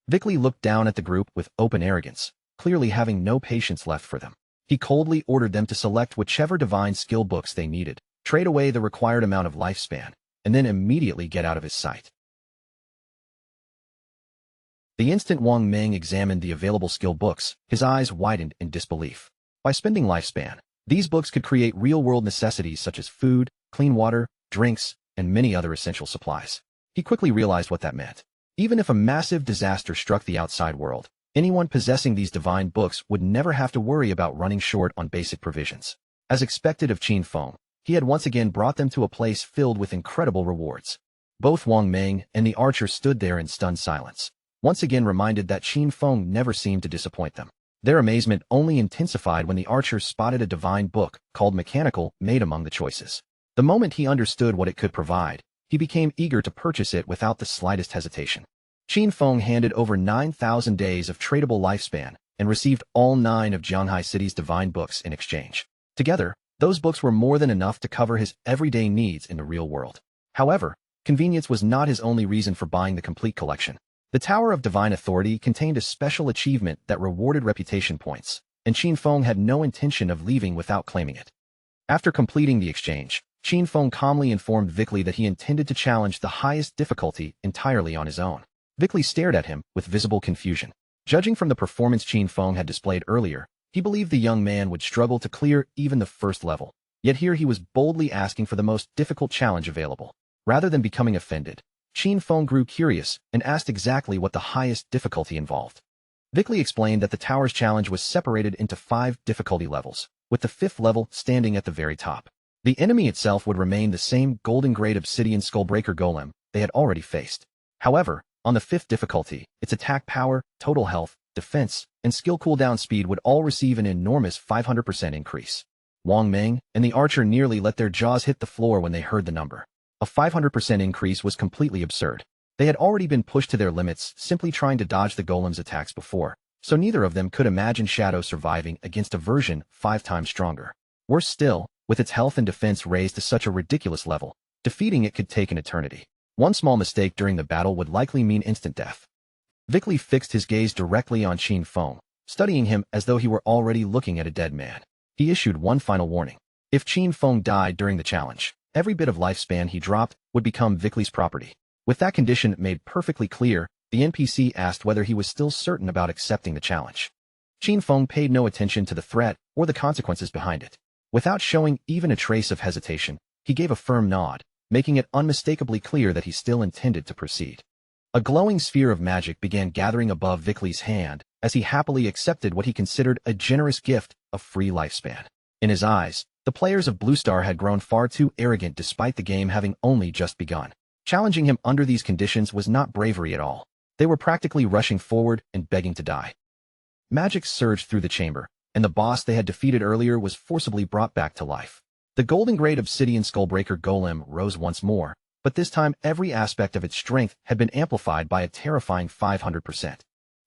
Vickley looked down at the group with open arrogance, clearly having no patience left for them. He coldly ordered them to select whichever divine skill books they needed, trade away the required amount of lifespan, and then immediately get out of his sight. The instant Wang Meng examined the available skill books, his eyes widened in disbelief. By spending lifespan, these books could create real-world necessities such as food, clean water, drinks, and many other essential supplies. He quickly realized what that meant. Even if a massive disaster struck the outside world, anyone possessing these divine books would never have to worry about running short on basic provisions. As expected of Qin Feng, he had once again brought them to a place filled with incredible rewards. Both Wang Meng and the archer stood there in stunned silence, once again reminded that Qin Feng never seemed to disappoint them. Their amazement only intensified when the archer spotted a divine book called Mechanical made among the choices. The moment he understood what it could provide, he became eager to purchase it without the slightest hesitation. Qin Feng handed over 9,000 days of tradable lifespan and received all 9 of Jianghai City's divine books in exchange. Together, those books were more than enough to cover his everyday needs in the real world. However, convenience was not his only reason for buying the complete collection. The Tower of Divine Authority contained a special achievement that rewarded reputation points, and Qin Feng had no intention of leaving without claiming it. After completing the exchange, Qin Feng calmly informed Vickley that he intended to challenge the highest difficulty entirely on his own. Vickley stared at him with visible confusion. Judging from the performance Qin Feng had displayed earlier, he believed the young man would struggle to clear even the first level. Yet here he was boldly asking for the most difficult challenge available. Rather than becoming offended, Qin Feng grew curious and asked exactly what the highest difficulty involved. Vickley explained that the tower's challenge was separated into 5 difficulty levels, with the 5th level standing at the very top. The enemy itself would remain the same golden-grade obsidian skullbreaker golem they had already faced. However, on the 5th difficulty, its attack power, total health, defense, and skill cooldown speed would all receive an enormous 500% increase. Wang Meng and the archer nearly let their jaws hit the floor when they heard the number. A 500% increase was completely absurd. They had already been pushed to their limits simply trying to dodge the golem's attacks before, so neither of them could imagine Shadow surviving against a version 5 times stronger. Worse still, with its health and defense raised to such a ridiculous level, defeating it could take an eternity. One small mistake during the battle would likely mean instant death. Vickley fixed his gaze directly on Qin Feng, studying him as though he were already looking at a dead man. He issued one final warning. If Qin Feng died during the challenge, every bit of lifespan he dropped would become Vickley's property. With that condition made perfectly clear, the NPC asked whether he was still certain about accepting the challenge. Qin Feng paid no attention to the threat or the consequences behind it. Without showing even a trace of hesitation, he gave a firm nod, making it unmistakably clear that he still intended to proceed. A glowing sphere of magic began gathering above Vickley's hand as he happily accepted what he considered a generous gift of free lifespan. In his eyes, the players of Blue Star had grown far too arrogant despite the game having only just begun. Challenging him under these conditions was not bravery at all. They were practically rushing forward and begging to die. Magic surged through the chamber, and the boss they had defeated earlier was forcibly brought back to life. The golden-grade obsidian skullbreaker golem rose once more, but this time every aspect of its strength had been amplified by a terrifying 500%.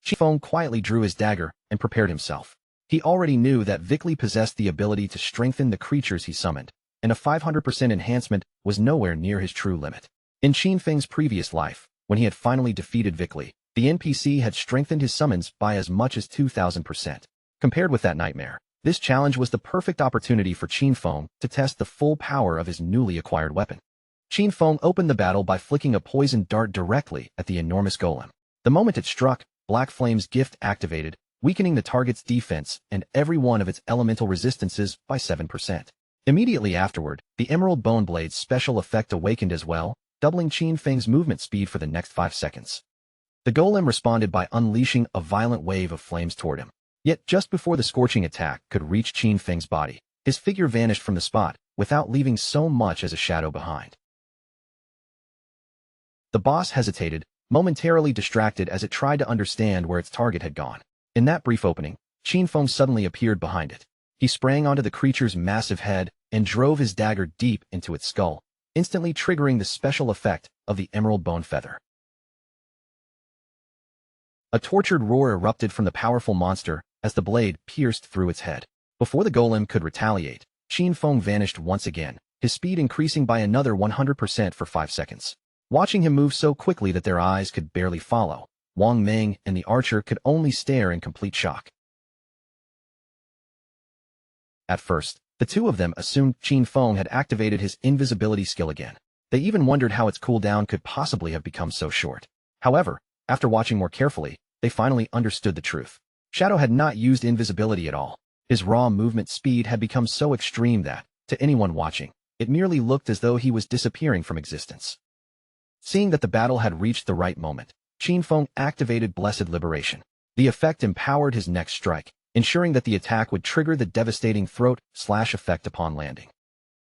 Qin Feng quietly drew his dagger and prepared himself. He already knew that Vickley possessed the ability to strengthen the creatures he summoned, and a 500% enhancement was nowhere near his true limit. In Qin Feng's previous life, when he had finally defeated Vickley, the NPC had strengthened his summons by as much as 2,000%. Compared with that nightmare, this challenge was the perfect opportunity for Qin Feng to test the full power of his newly acquired weapon. Qin Feng opened the battle by flicking a poison dart directly at the enormous golem. The moment it struck, Black Flame's gift activated, weakening the target's defense and every one of its elemental resistances by 7%. Immediately afterward, the Emerald Bone Blade's special effect awakened as well, doubling Qin Feng's movement speed for the next 5 seconds. The golem responded by unleashing a violent wave of flames toward him. Yet just before the scorching attack could reach Qin Feng's body, his figure vanished from the spot, without leaving so much as a shadow behind. The boss hesitated, momentarily distracted as it tried to understand where its target had gone. In that brief opening, Qin Feng suddenly appeared behind it. He sprang onto the creature's massive head and drove his dagger deep into its skull, instantly triggering the special effect of the Emerald Bone Feather. A tortured roar erupted from the powerful monster as the blade pierced through its head. Before the golem could retaliate, Qin Feng vanished once again, his speed increasing by another 100% for 5 seconds. Watching him move so quickly that their eyes could barely follow, Wang Ming and the archer could only stare in complete shock. At first, the two of them assumed Qin Feng had activated his invisibility skill again. They even wondered how its cooldown could possibly have become so short. However, after watching more carefully, they finally understood the truth. Shadow had not used invisibility at all. His raw movement speed had become so extreme that, to anyone watching, it merely looked as though he was disappearing from existence. Seeing that the battle had reached the right moment, Qin Feng activated Blessed Liberation. The effect empowered his next strike, ensuring that the attack would trigger the devastating throat-slash effect upon landing.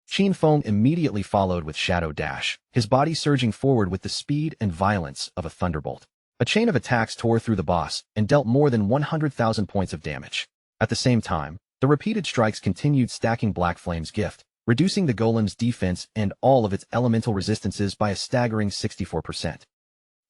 Qin Feng immediately followed with Shadow Dash, his body surging forward with the speed and violence of a thunderbolt. A chain of attacks tore through the boss and dealt more than 100,000 points of damage. At the same time, the repeated strikes continued stacking Black Flame's gift, reducing the golem's defense and all of its elemental resistances by a staggering 64%.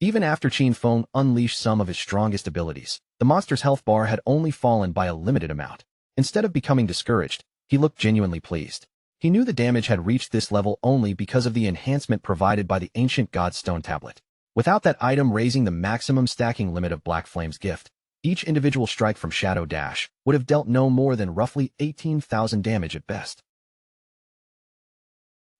Even after Qin Feng unleashed some of his strongest abilities, the monster's health bar had only fallen by a limited amount. Instead of becoming discouraged, he looked genuinely pleased. He knew the damage had reached this level only because of the enhancement provided by the ancient God's Stone Tablet. Without that item raising the maximum stacking limit of Black Flame's gift, each individual strike from Shadow Dash would have dealt no more than roughly 18,000 damage at best.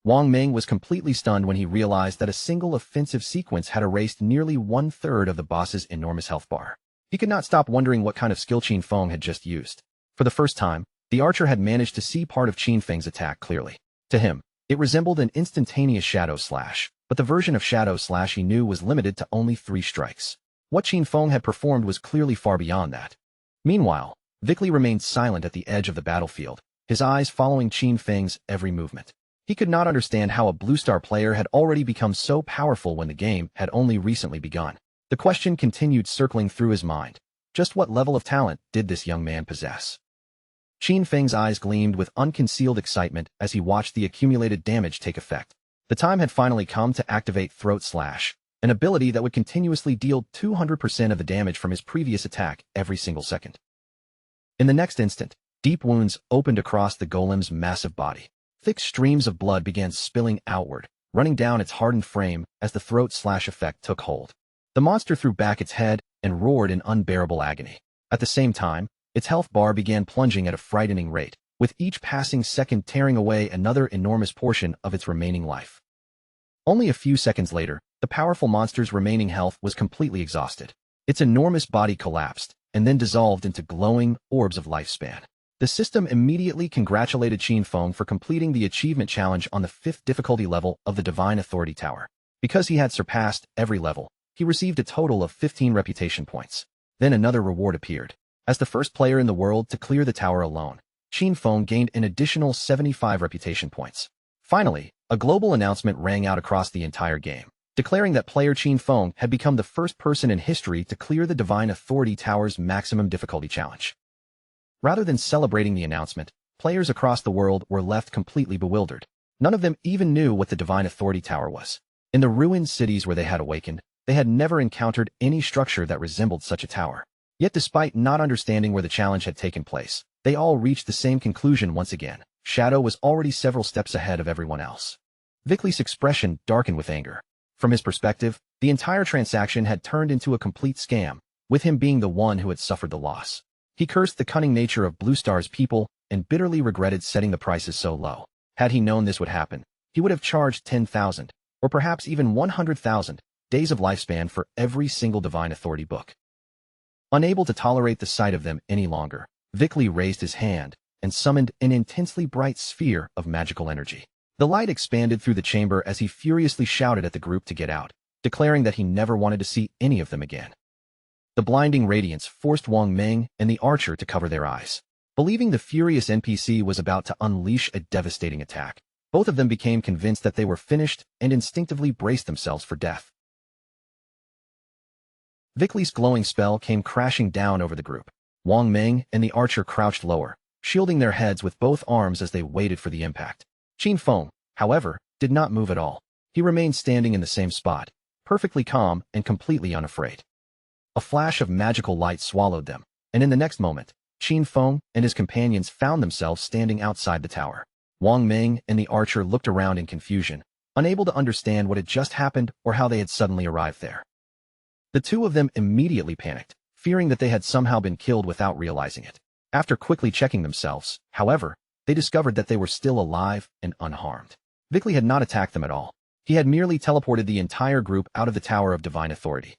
Wang Ming was completely stunned when he realized that a single offensive sequence had erased nearly 1/3 of the boss's enormous health bar. He could not stop wondering what kind of skill Qin Feng had just used. For the first time, the archer had managed to see part of Qin Feng's attack clearly. To him, it resembled an instantaneous Shadow Slash, but the version of Shadow Slash he knew was limited to only 3 strikes. What Qin Feng had performed was clearly far beyond that. Meanwhile, Vickley remained silent at the edge of the battlefield, his eyes following Qin Feng's every movement. He could not understand how a Blue Star player had already become so powerful when the game had only recently begun. The question continued circling through his mind. Just what level of talent did this young man possess? Qin Feng's eyes gleamed with unconcealed excitement as he watched the accumulated damage take effect. The time had finally come to activate Throat Slash, an ability that would continuously deal 200% of the damage from his previous attack every single second. In the next instant, deep wounds opened across the golem's massive body. Thick streams of blood began spilling outward, running down its hardened frame as the Throat Slash effect took hold. The monster threw back its head and roared in unbearable agony. At the same time, its health bar began plunging at a frightening rate, with each passing second tearing away another enormous portion of its remaining life. Only a few seconds later, the powerful monster's remaining health was completely exhausted. Its enormous body collapsed, and then dissolved into glowing orbs of lifespan. The system immediately congratulated Qin Feng for completing the achievement challenge on the 5th difficulty level of the Divine Authority Tower. Because he had surpassed every level, he received a total of 15 reputation points. Then another reward appeared. As the first player in the world to clear the tower alone, Qin Feng gained an additional 75 reputation points. Finally, a global announcement rang out across the entire game, declaring that player Qin Feng had become the first person in history to clear the Divine Authority Tower's maximum difficulty challenge. Rather than celebrating the announcement, players across the world were left completely bewildered. None of them even knew what the Divine Authority Tower was. In the ruined cities where they had awakened, they had never encountered any structure that resembled such a tower. Yet despite not understanding where the challenge had taken place, they all reached the same conclusion once again. Shadow was already several steps ahead of everyone else. Vickley's expression darkened with anger. From his perspective, the entire transaction had turned into a complete scam, with him being the one who had suffered the loss. He cursed the cunning nature of Blue Star's people and bitterly regretted setting the prices so low. Had he known this would happen, he would have charged 10,000, or perhaps even 100,000, days of lifespan for every single Divine Authority book. Unable to tolerate the sight of them any longer, Vickley raised his hand and summoned an intensely bright sphere of magical energy. The light expanded through the chamber as he furiously shouted at the group to get out, declaring that he never wanted to see any of them again. The blinding radiance forced Wang Ming and the archer to cover their eyes. Believing the furious NPC was about to unleash a devastating attack, both of them became convinced that they were finished and instinctively braced themselves for death. Vickley's glowing spell came crashing down over the group. Wang Ming and the archer crouched lower, shielding their heads with both arms as they waited for the impact. Qin Feng, however, did not move at all. He remained standing in the same spot, perfectly calm and completely unafraid. A flash of magical light swallowed them, and in the next moment, Qin Feng and his companions found themselves standing outside the tower. Wang Ming and the archer looked around in confusion, unable to understand what had just happened or how they had suddenly arrived there. The two of them immediately panicked, fearing that they had somehow been killed without realizing it. After quickly checking themselves, however, they discovered that they were still alive and unharmed. Vickley had not attacked them at all. He had merely teleported the entire group out of the Tower of Divine Authority.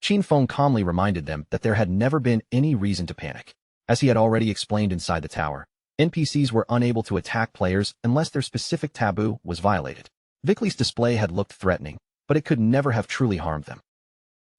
Qin Feng calmly reminded them that there had never been any reason to panic. As he had already explained inside the tower, NPCs were unable to attack players unless their specific taboo was violated. Vickley's display had looked threatening, but it could never have truly harmed them.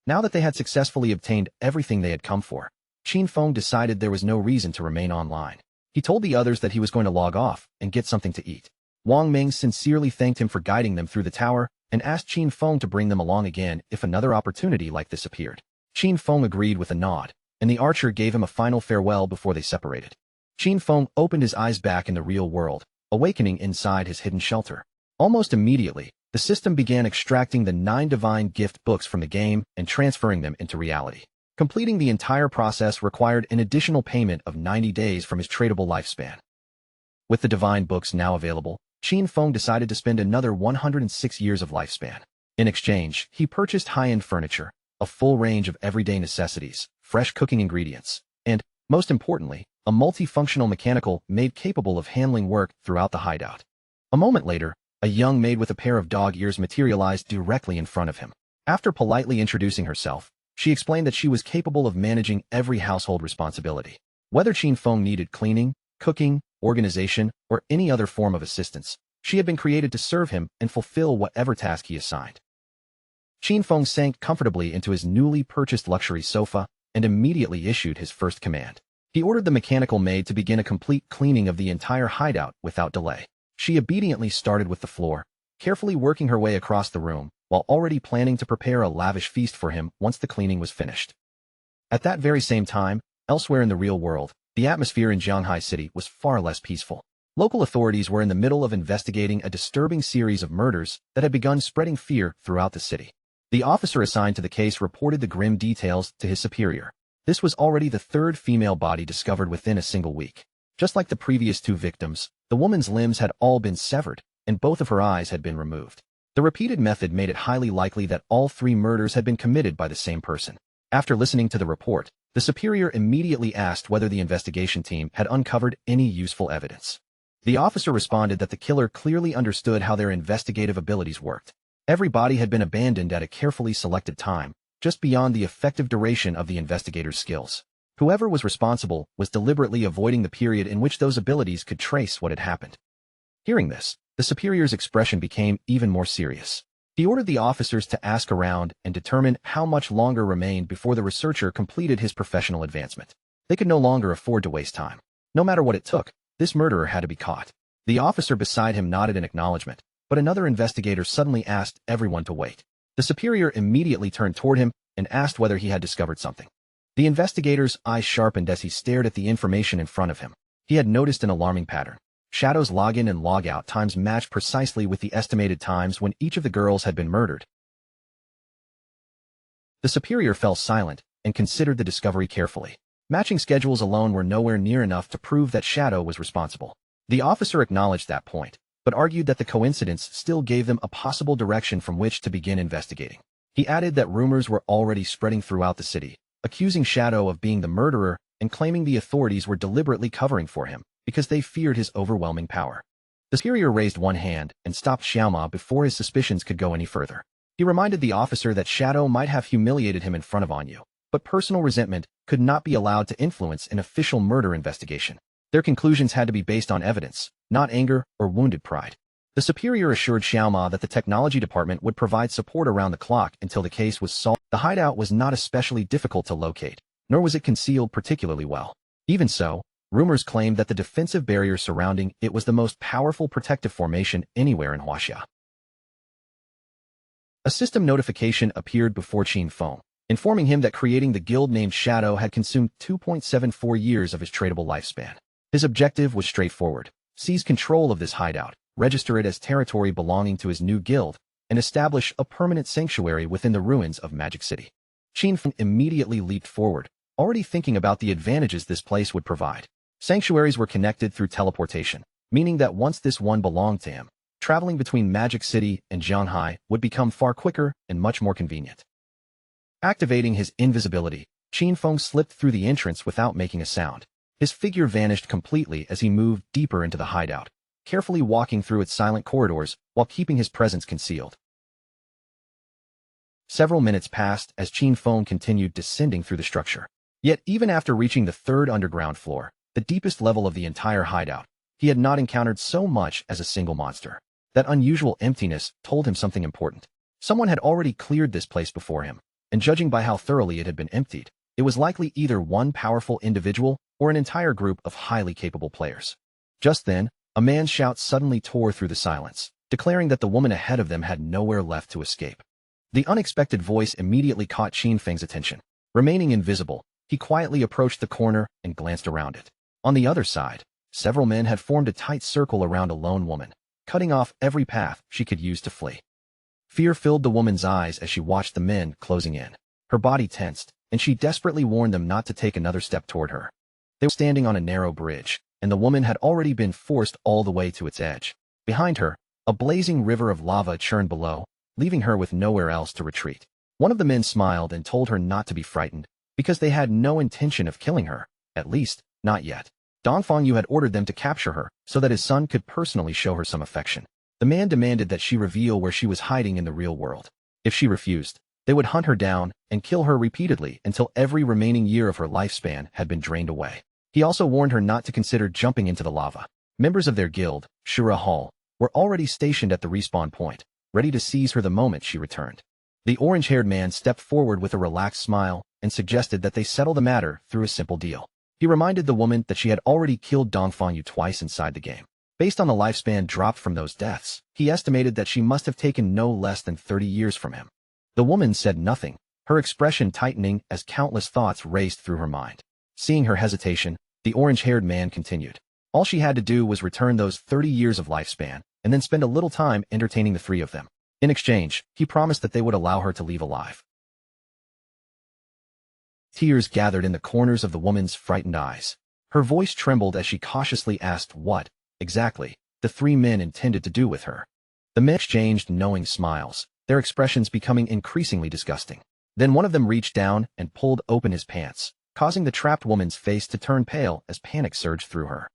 Now that they had successfully obtained everything they had come for, Qin Feng decided there was no reason to remain online. He told the others that he was going to log off and get something to eat. Wang Ming sincerely thanked him for guiding them through the tower and asked Qin Feng to bring them along again if another opportunity like this appeared. Qin Feng agreed with a nod, and the archer gave him a final farewell before they separated. Qin Feng opened his eyes back in the real world, awakening inside his hidden shelter. Almost immediately, the system began extracting the 9 divine gift books from the game and transferring them into reality. Completing the entire process required an additional payment of 90 days from his tradable lifespan. With the divine books now available, Qin Feng decided to spend another 106 years of lifespan. In exchange, he purchased high-end furniture, a full range of everyday necessities, fresh cooking ingredients, and, most importantly, a multifunctional mechanical made capable of handling work throughout the hideout. A moment later, a young maid with a pair of dog ears materialized directly in front of him. After politely introducing herself, she explained that she was capable of managing every household responsibility. Whether Qin Feng needed cleaning, cooking, organization, or any other form of assistance, she had been created to serve him and fulfill whatever task he assigned. Qin Feng sank comfortably into his newly purchased luxury sofa and immediately issued his first command. He ordered the mechanical maid to begin a complete cleaning of the entire hideout without delay. She obediently started with the floor, carefully working her way across the room, while already planning to prepare a lavish feast for him once the cleaning was finished. At that very same time, elsewhere in the real world, the atmosphere in Jianghai City was far less peaceful. Local authorities were in the middle of investigating a disturbing series of murders that had begun spreading fear throughout the city. The officer assigned to the case reported the grim details to his superior. This was already the 3rd female body discovered within a single week. Just like the previous 2 victims, the woman's limbs had all been severed, and both of her eyes had been removed. The repeated method made it highly likely that all 3 murders had been committed by the same person. After listening to the report, the superior immediately asked whether the investigation team had uncovered any useful evidence. The officer responded that the killer clearly understood how their investigative abilities worked. Every body had been abandoned at a carefully selected time, just beyond the effective duration of the investigator's skills. Whoever was responsible was deliberately avoiding the period in which those abilities could trace what had happened. Hearing this, the superior's expression became even more serious. He ordered the officers to ask around and determine how much longer remained before the researcher completed his professional advancement. They could no longer afford to waste time. No matter what it took, this murderer had to be caught. The officer beside him nodded in acknowledgement, but another investigator suddenly asked everyone to wait. The superior immediately turned toward him and asked whether he had discovered something. The investigator's eyes sharpened as he stared at the information in front of him. He had noticed an alarming pattern. Shadow's login and logout times matched precisely with the estimated times when each of the girls had been murdered. The superior fell silent and considered the discovery carefully. Matching schedules alone were nowhere near enough to prove that Shadow was responsible. The officer acknowledged that point, but argued that the coincidence still gave them a possible direction from which to begin investigating. He added that rumors were already spreading throughout the city, accusing Shadow of being the murderer and claiming the authorities were deliberately covering for him because they feared his overwhelming power. The superior raised one hand and stopped Xiaoma before his suspicions could go any further. He reminded the officer that Shadow might have humiliated him in front of Anyu, but personal resentment could not be allowed to influence an official murder investigation. Their conclusions had to be based on evidence, not anger or wounded pride. The superior assured Xiaoma that the technology department would provide support around the clock until the case was solved. The hideout was not especially difficult to locate, nor was it concealed particularly well. Even so, rumors claimed that the defensive barrier surrounding it was the most powerful protective formation anywhere in Huaxia. A system notification appeared before Qin Feng, informing him that creating the guild named Shadow had consumed 2.74 years of his tradable lifespan. His objective was straightforward: seize control of this hideout, register it as territory belonging to his new guild, and establish a permanent sanctuary within the ruins of Magic City. Qin Feng immediately leaped forward, already thinking about the advantages this place would provide. Sanctuaries were connected through teleportation, meaning that once this one belonged to him, traveling between Magic City and Jianhai would become far quicker and much more convenient. Activating his invisibility, Qin Feng slipped through the entrance without making a sound. His figure vanished completely as he moved deeper into the hideout, carefully walking through its silent corridors while keeping his presence concealed. Several minutes passed as Qin Feng continued descending through the structure. Yet even after reaching the third underground floor, the deepest level of the entire hideout, he had not encountered so much as a single monster. That unusual emptiness told him something important. Someone had already cleared this place before him, and judging by how thoroughly it had been emptied, it was likely either one powerful individual or an entire group of highly capable players. Just then, a man's shout suddenly tore through the silence, declaring that the woman ahead of them had nowhere left to escape. The unexpected voice immediately caught Qin Feng's attention. Remaining invisible, he quietly approached the corner and glanced around it. On the other side, several men had formed a tight circle around a lone woman, cutting off every path she could use to flee. Fear filled the woman's eyes as she watched the men closing in. Her body tensed, and she desperately warned them not to take another step toward her. They were standing on a narrow bridge, and the woman had already been forced all the way to its edge. Behind her, a blazing river of lava churned below, leaving her with nowhere else to retreat. One of the men smiled and told her not to be frightened, because they had no intention of killing her, at least, not yet. Dongfang Yu had ordered them to capture her so that his son could personally show her some affection. The man demanded that she reveal where she was hiding in the real world. If she refused, they would hunt her down and kill her repeatedly until every remaining year of her lifespan had been drained away. He also warned her not to consider jumping into the lava. Members of their guild, Shura Hall, were already stationed at the respawn point, ready to seize her the moment she returned. The orange-haired man stepped forward with a relaxed smile and suggested that they settle the matter through a simple deal. He reminded the woman that she had already killed Dongfang Yu twice inside the game. Based on the lifespan dropped from those deaths, he estimated that she must have taken no less than 30 years from him. The woman said nothing, her expression tightening as countless thoughts raced through her mind. Seeing her hesitation, the orange-haired man continued. All she had to do was return those 30 years of lifespan, and then spend a little time entertaining the three of them. In exchange, he promised that they would allow her to leave alive. Tears gathered in the corners of the woman's frightened eyes. Her voice trembled as she cautiously asked what, exactly, the three men intended to do with her. The men exchanged knowing smiles, their expressions becoming increasingly disgusting. Then one of them reached down and pulled open his pants, causing the trapped woman's face to turn pale as panic surged through her.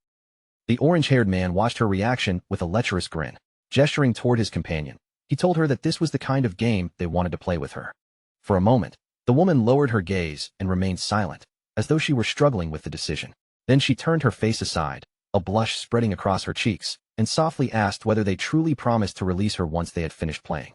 The orange-haired man watched her reaction with a lecherous grin. Gesturing toward his companion, he told her that this was the kind of game they wanted to play with her. For a moment, the woman lowered her gaze and remained silent, as though she were struggling with the decision. Then she turned her face aside, a blush spreading across her cheeks, and softly asked whether they truly promised to release her once they had finished playing.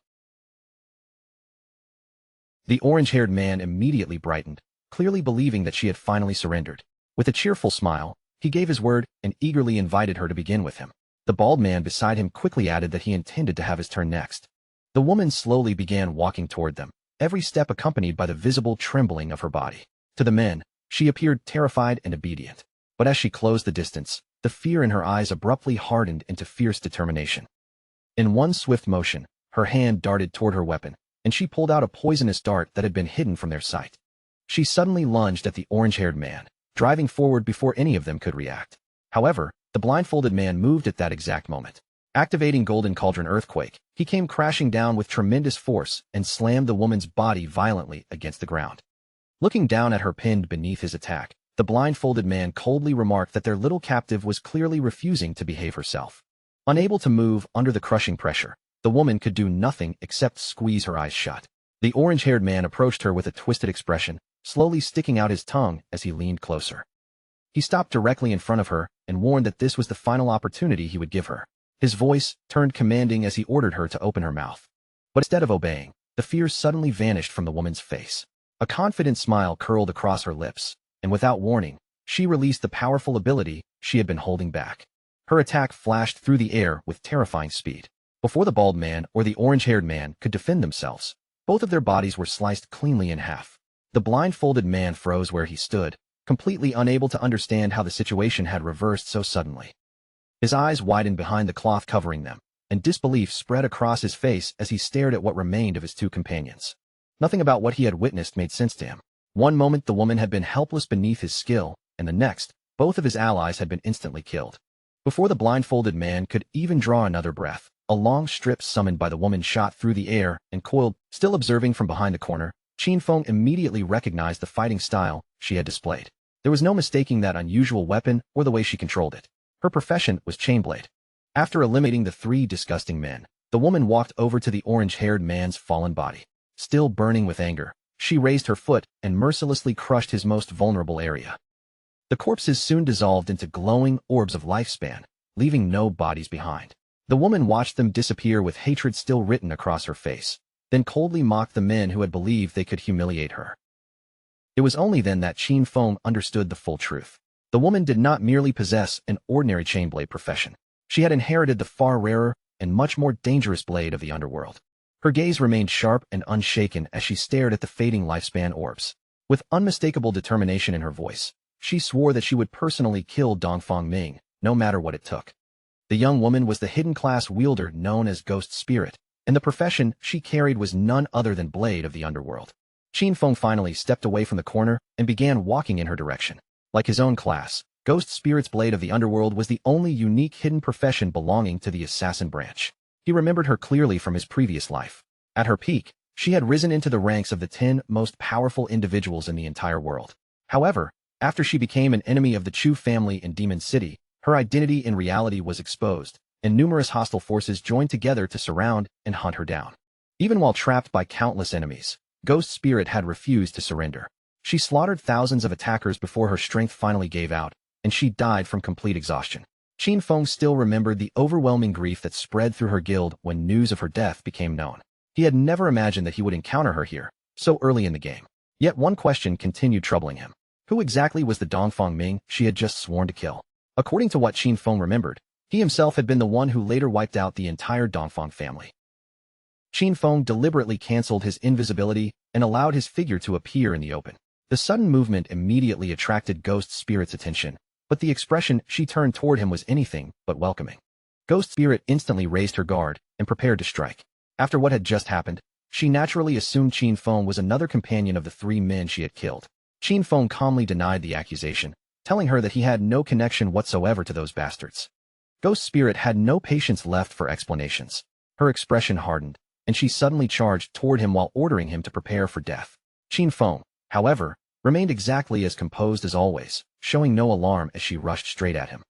The orange-haired man immediately brightened, clearly believing that she had finally surrendered. With a cheerful smile, he gave his word and eagerly invited her to begin with him. The bald man beside him quickly added that he intended to have his turn next. The woman slowly began walking toward them, every step accompanied by the visible trembling of her body. To the men, she appeared terrified and obedient. But as she closed the distance, the fear in her eyes abruptly hardened into fierce determination. In one swift motion, her hand darted toward her weapon, and she pulled out a poisonous dart that had been hidden from their sight. She suddenly lunged at the orange-haired man, driving forward before any of them could react. However, the blindfolded man moved at that exact moment. Activating Golden Cauldron Earthquake, he came crashing down with tremendous force and slammed the woman's body violently against the ground. Looking down at her pinned beneath his attack, the blindfolded man coldly remarked that their little captive was clearly refusing to behave herself. Unable to move under the crushing pressure, the woman could do nothing except squeeze her eyes shut. The orange-haired man approached her with a twisted expression, slowly sticking out his tongue as he leaned closer. He stopped directly in front of her and warned that this was the final opportunity he would give her. His voice turned commanding as he ordered her to open her mouth. But instead of obeying, the fear suddenly vanished from the woman's face. A confident smile curled across her lips, and without warning, she released the powerful ability she had been holding back. Her attack flashed through the air with terrifying speed. Before the bald man or the orange-haired man could defend themselves, both of their bodies were sliced cleanly in half. The blindfolded man froze where he stood, completely unable to understand how the situation had reversed so suddenly. His eyes widened behind the cloth covering them, and disbelief spread across his face as he stared at what remained of his two companions. Nothing about what he had witnessed made sense to him. One moment the woman had been helpless beneath his skill, and the next, both of his allies had been instantly killed. Before the blindfolded man could even draw another breath, a long strip summoned by the woman shot through the air and coiled, still observing from behind the corner. Qin Feng immediately recognized the fighting style she had displayed. There was no mistaking that unusual weapon or the way she controlled it. Her profession was chainblade. After eliminating the three disgusting men, the woman walked over to the orange-haired man's fallen body. Still burning with anger, she raised her foot and mercilessly crushed his most vulnerable area. The corpses soon dissolved into glowing orbs of lifespan, leaving no bodies behind. The woman watched them disappear with hatred still written across her face, then coldly mocked the men who had believed they could humiliate her. It was only then that Qin Feng understood the full truth. The woman did not merely possess an ordinary chainblade profession. She had inherited the far rarer and much more dangerous blade of the underworld. Her gaze remained sharp and unshaken as she stared at the fading lifespan orbs. With unmistakable determination in her voice, she swore that she would personally kill Dongfang Ming, no matter what it took. The young woman was the hidden class wielder known as Ghost Spirit, and the profession she carried was none other than Blade of the Underworld. Qin Feng finally stepped away from the corner and began walking in her direction. Like his own class, Ghost Spirit's Blade of the Underworld was the only unique hidden profession belonging to the assassin branch. He remembered her clearly from his previous life. At her peak, she had risen into the ranks of the 10 most powerful individuals in the entire world. However, after she became an enemy of the Chu family in Demon City, her identity in reality was exposed, and numerous hostile forces joined together to surround and hunt her down. Even while trapped by countless enemies, Ghost Spirit had refused to surrender. She slaughtered thousands of attackers before her strength finally gave out, and she died from complete exhaustion. Qin Feng still remembered the overwhelming grief that spread through her guild when news of her death became known. He had never imagined that he would encounter her here, so early in the game. Yet one question continued troubling him. Who exactly was the Dongfang Ming she had just sworn to kill? According to what Qin Feng remembered, he himself had been the one who later wiped out the entire Dongfang family. Qin Feng deliberately canceled his invisibility and allowed his figure to appear in the open. The sudden movement immediately attracted Ghost Spirit's attention, but the expression she turned toward him was anything but welcoming. Ghost Spirit instantly raised her guard and prepared to strike. After what had just happened, she naturally assumed Qin Feng was another companion of the 3 men she had killed. Qin Feng calmly denied the accusation, telling her that he had no connection whatsoever to those bastards. Ghost Spirit had no patience left for explanations. Her expression hardened, and she suddenly charged toward him while ordering him to prepare for death. Qin Feng, however, remained exactly as composed as always, showing no alarm as she rushed straight at him.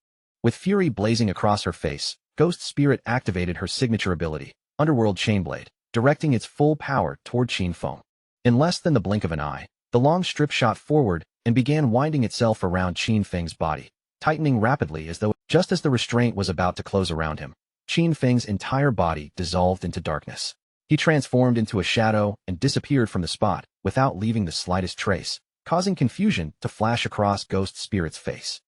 With fury blazing across her face, Ghost Spirit activated her signature ability, Underworld Chainblade, directing its full power toward Qin Feng. In less than the blink of an eye, the long strip shot forward and began winding itself around Qin Feng's body, tightening rapidly as though just as the restraint was about to close around him. Qin Feng's entire body dissolved into darkness. He transformed into a shadow and disappeared from the spot without leaving the slightest trace, causing confusion to flash across Ghost Spirit's face.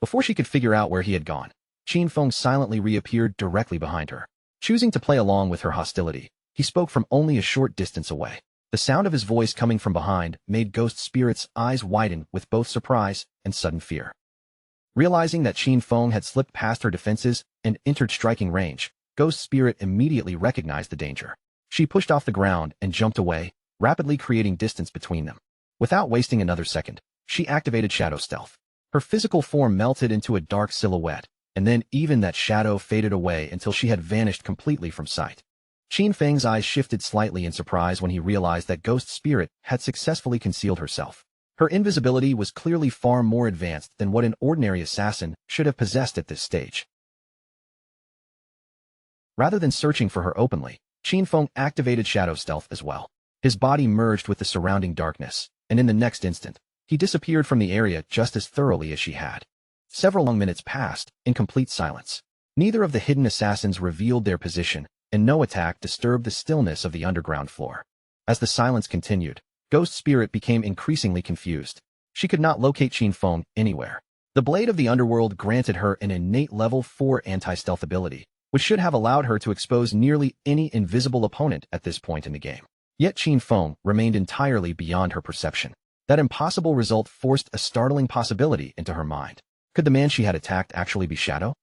Before she could figure out where he had gone, Qin Feng silently reappeared directly behind her. Choosing to play along with her hostility, he spoke from only a short distance away. The sound of his voice coming from behind made Ghost Spirit's eyes widen with both surprise and sudden fear. Realizing that Qin Feng had slipped past her defenses and entered striking range, Ghost Spirit immediately recognized the danger. She pushed off the ground and jumped away, rapidly creating distance between them. Without wasting another second, she activated Shadow Stealth. Her physical form melted into a dark silhouette, and then even that shadow faded away until she had vanished completely from sight. Qin Feng's eyes shifted slightly in surprise when he realized that Ghost Spirit had successfully concealed herself. Her invisibility was clearly far more advanced than what an ordinary assassin should have possessed at this stage. Rather than searching for her openly, Qin Feng activated Shadow Stealth as well. His body merged with the surrounding darkness, and in the next instant, he disappeared from the area just as thoroughly as she had. Several long minutes passed, in complete silence. Neither of the hidden assassins revealed their position, and no attack disturbed the stillness of the underground floor. As the silence continued, Ghost Spirit became increasingly confused. She could not locate Qin Feng anywhere. The Blade of the Underworld granted her an innate level 4 anti-stealth ability, which should have allowed her to expose nearly any invisible opponent at this point in the game. Yet Qin Feng remained entirely beyond her perception. That impossible result forced a startling possibility into her mind. Could the man she had attacked actually be Shadow?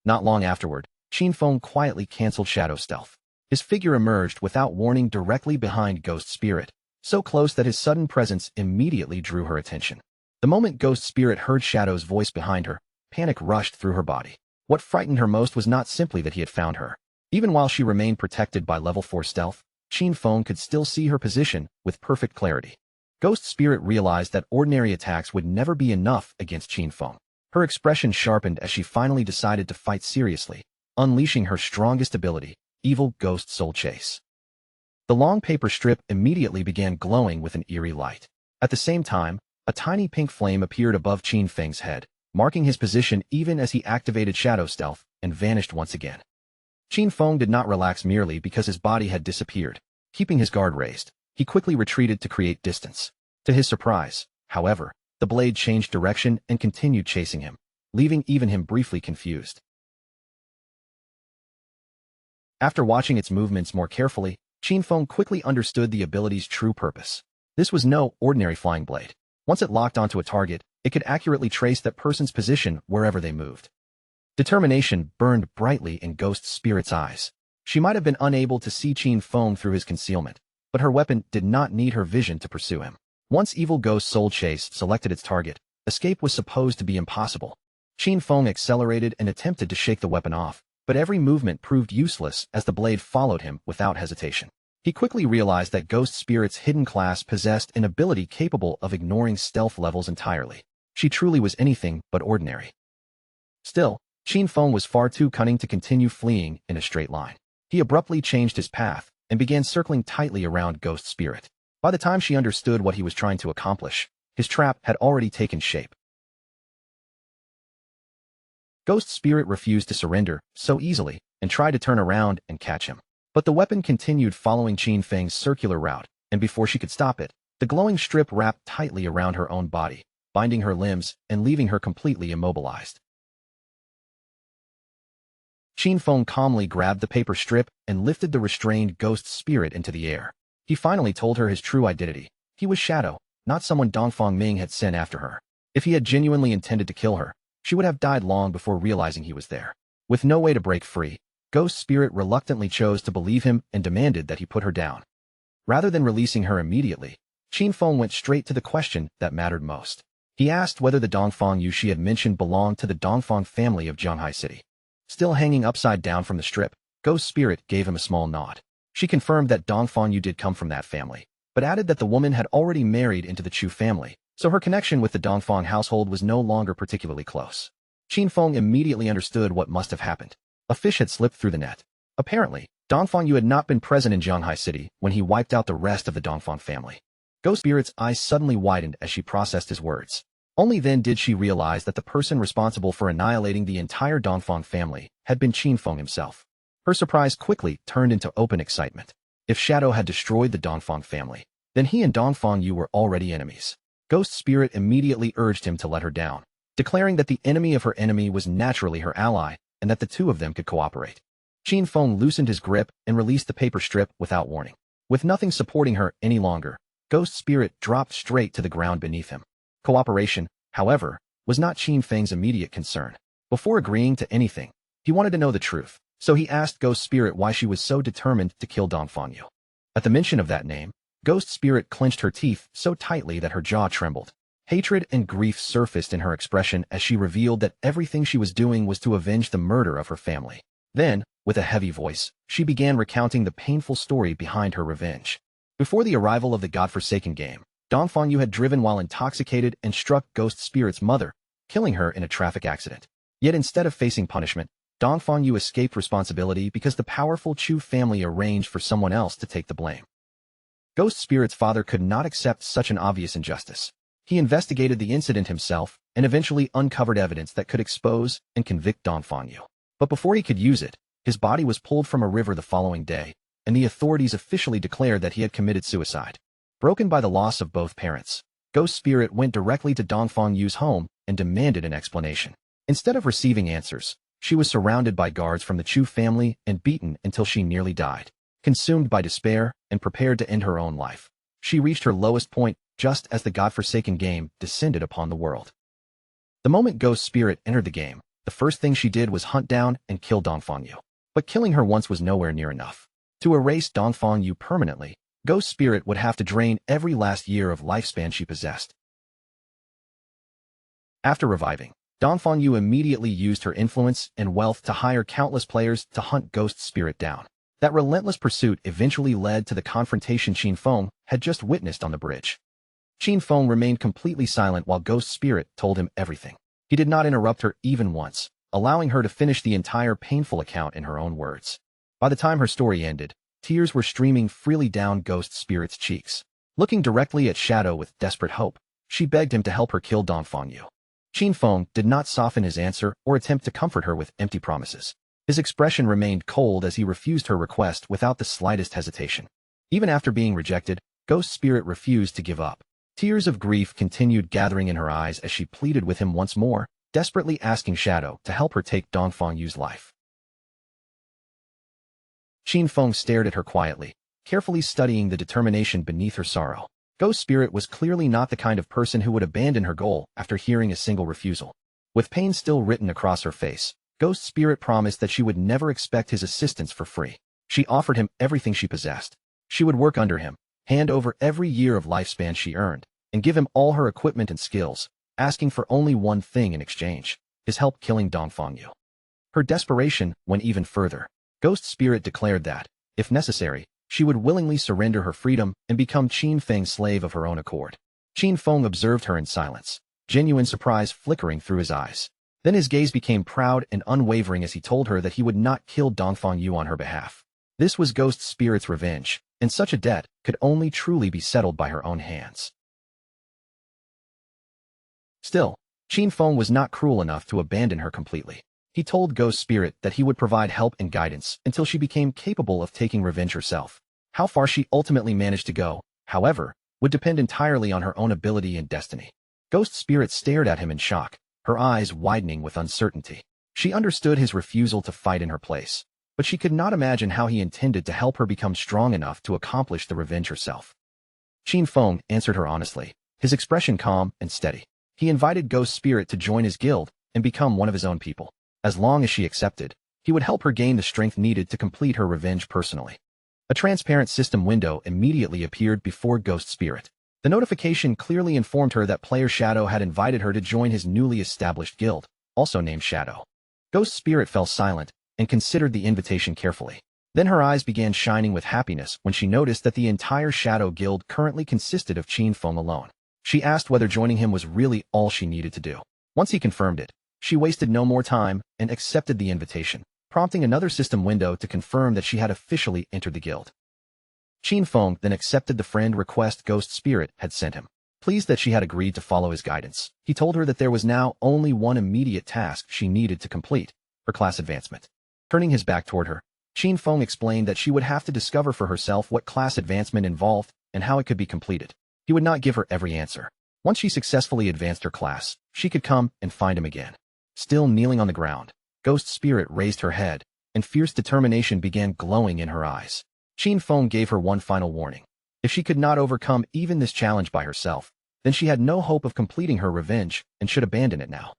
Not long afterward, Qin Feng quietly canceled Shadow Stealth. His figure emerged without warning directly behind Ghost Spirit, so close that his sudden presence immediately drew her attention. The moment Ghost Spirit heard Shadow's voice behind her, Panic rushed through her body. What frightened her most was not simply that he had found her. Even while she remained protected by level 4 stealth, Qin Feng could still see her position with perfect clarity. Ghost Spirit realized that ordinary attacks would never be enough against Qin Feng. Her expression sharpened as she finally decided to fight seriously, unleashing her strongest ability, Evil Ghost Soul Chase. The long paper strip immediately began glowing with an eerie light. At the same time, a tiny pink flame appeared above Qin Feng's head, marking his position even as he activated Shadow Stealth and vanished once again. Qin Feng did not relax merely because his body had disappeared. Keeping his guard raised, he quickly retreated to create distance. To his surprise, however, the blade changed direction and continued chasing him, leaving even him briefly confused. After watching its movements more carefully, Qin Feng quickly understood the ability's true purpose. This was no ordinary flying blade. Once it locked onto a target, it could accurately trace that person's position wherever they moved. Determination burned brightly in Ghost Spirit's eyes. She might have been unable to see Qin Feng through his concealment, but her weapon did not need her vision to pursue him. Once Evil Ghost Soul Chase selected its target, escape was supposed to be impossible. Qin Feng accelerated and attempted to shake the weapon off, but every movement proved useless as the blade followed him without hesitation. He quickly realized that Ghost Spirit's hidden class possessed an ability capable of ignoring stealth levels entirely. She truly was anything but ordinary. Still, Qin Feng was far too cunning to continue fleeing in a straight line. He abruptly changed his path and began circling tightly around Ghost Spirit. By the time she understood what he was trying to accomplish, his trap had already taken shape. Ghost Spirit refused to surrender so easily and tried to turn around and catch him. But the weapon continued following Qin Feng's circular route, and before she could stop it, the glowing strip wrapped tightly around her own body, binding her limbs and leaving her completely immobilized. Qin Feng calmly grabbed the paper strip and lifted the restrained Ghost Spirit into the air. He finally told her his true identity. He was Shadow, not someone Dongfang Ming had sent after her. If he had genuinely intended to kill her, she would have died long before realizing he was there. With no way to break free, Ghost Spirit reluctantly chose to believe him and demanded that he put her down. Rather than releasing her immediately, Qin Feng went straight to the question that mattered most. He asked whether the Dongfang Yu she had mentioned belonged to the Dongfang family of Zhanghai City. Still hanging upside down from the strip, Ghost Spirit gave him a small nod. She confirmed that Dongfang Yu did come from that family, but added that the woman had already married into the Chu family, so her connection with the Dongfang household was no longer particularly close. Qin Feng immediately understood what must have happened. A fish had slipped through the net. Apparently, Dongfang Yu had not been present in Zhanghai City when he wiped out the rest of the Dongfang family. Ghost Spirit's eyes suddenly widened as she processed his words. Only then did she realize that the person responsible for annihilating the entire Dongfang family had been Qin Feng himself. Her surprise quickly turned into open excitement. If Shadow had destroyed the Dongfang family, then he and Dongfang Yu were already enemies. Ghost Spirit immediately urged him to let her down, declaring that the enemy of her enemy was naturally her ally and that the two of them could cooperate. Qin Feng loosened his grip and released the paper strip without warning. With nothing supporting her any longer, Ghost Spirit dropped straight to the ground beneath him. Cooperation, however, was not Qin Feng's immediate concern. Before agreeing to anything, he wanted to know the truth, so he asked Ghost Spirit why she was so determined to kill Dongfang Yu. At the mention of that name, Ghost Spirit clenched her teeth so tightly that her jaw trembled. Hatred and grief surfaced in her expression as she revealed that everything she was doing was to avenge the murder of her family. Then, with a heavy voice, she began recounting the painful story behind her revenge. Before the arrival of the godforsaken game, Dongfang Yu had driven while intoxicated and struck Ghost Spirit's mother, killing her in a traffic accident. Yet instead of facing punishment, Dongfang Yu escaped responsibility because the powerful Chu family arranged for someone else to take the blame. Ghost Spirit's father could not accept such an obvious injustice. He investigated the incident himself and eventually uncovered evidence that could expose and convict Dongfang Yu. But before he could use it, his body was pulled from a river the following day, and the authorities officially declared that he had committed suicide. Broken by the loss of both parents, Ghost Spirit went directly to Dongfang Yu's home and demanded an explanation. Instead of receiving answers, she was surrounded by guards from the Chu family and beaten until she nearly died. Consumed by despair and prepared to end her own life, she reached her lowest point just as the godforsaken game descended upon the world. The moment Ghost Spirit entered the game, the first thing she did was hunt down and kill Dongfang Yu. But killing her once was nowhere near enough. To erase Dongfang Yu permanently, Ghost Spirit would have to drain every last year of lifespan she possessed. After reviving, Dongfang Yu immediately used her influence and wealth to hire countless players to hunt Ghost Spirit down. That relentless pursuit eventually led to the confrontation Qin Feng had just witnessed on the bridge. Qin Feng remained completely silent while Ghost Spirit told him everything. He did not interrupt her even once, allowing her to finish the entire painful account in her own words. By the time her story ended, tears were streaming freely down Ghost Spirit's cheeks. Looking directly at Shadow with desperate hope, she begged him to help her kill Dongfang Yu. Qin Feng did not soften his answer or attempt to comfort her with empty promises. His expression remained cold as he refused her request without the slightest hesitation. Even after being rejected, Ghost Spirit refused to give up. Tears of grief continued gathering in her eyes as she pleaded with him once more, desperately asking Shadow to help her take Dongfang Yu's life. Qin Feng stared at her quietly, carefully studying the determination beneath her sorrow. Ghost Spirit was clearly not the kind of person who would abandon her goal after hearing a single refusal. With pain still written across her face, Ghost Spirit promised that she would never expect his assistance for free. She offered him everything she possessed. She would work under him, hand over every year of lifespan she earned, and give him all her equipment and skills, asking for only one thing in exchange: his help killing Dongfang Yu. Her desperation went even further. Ghost Spirit declared that, if necessary, she would willingly surrender her freedom and become Qin Feng's slave of her own accord. Qin Feng observed her in silence, genuine surprise flickering through his eyes. Then his gaze became proud and unwavering as he told her that he would not kill Dongfang Yu on her behalf. This was Ghost Spirit's revenge, and such a debt could only truly be settled by her own hands. Still, Qin Feng was not cruel enough to abandon her completely. He told Ghost Spirit that he would provide help and guidance until she became capable of taking revenge herself. How far she ultimately managed to go, however, would depend entirely on her own ability and destiny. Ghost Spirit stared at him in shock, her eyes widening with uncertainty. She understood his refusal to fight in her place, but she could not imagine how he intended to help her become strong enough to accomplish the revenge herself. Qin Feng answered her honestly, his expression calm and steady. He invited Ghost Spirit to join his guild and become one of his own people. As long as she accepted, he would help her gain the strength needed to complete her revenge personally. A transparent system window immediately appeared before Ghost Spirit. The notification clearly informed her that player Shadow had invited her to join his newly established guild, also named Shadow. Ghost Spirit fell silent and considered the invitation carefully. Then her eyes began shining with happiness when she noticed that the entire Shadow Guild currently consisted of Qin Feng alone. She asked whether joining him was really all she needed to do. Once he confirmed it, she wasted no more time and accepted the invitation, prompting another system window to confirm that she had officially entered the guild. Qin Feng then accepted the friend request Ghost Spirit had sent him. Pleased that she had agreed to follow his guidance, he told her that there was now only one immediate task she needed to complete: her class advancement. Turning his back toward her, Qin Feng explained that she would have to discover for herself what class advancement involved and how it could be completed. He would not give her every answer. Once she successfully advanced her class, she could come and find him again. Still kneeling on the ground, Ghost Spirit raised her head, and fierce determination began glowing in her eyes. Qin Feng gave her one final warning. If she could not overcome even this challenge by herself, then she had no hope of completing her revenge and should abandon it now.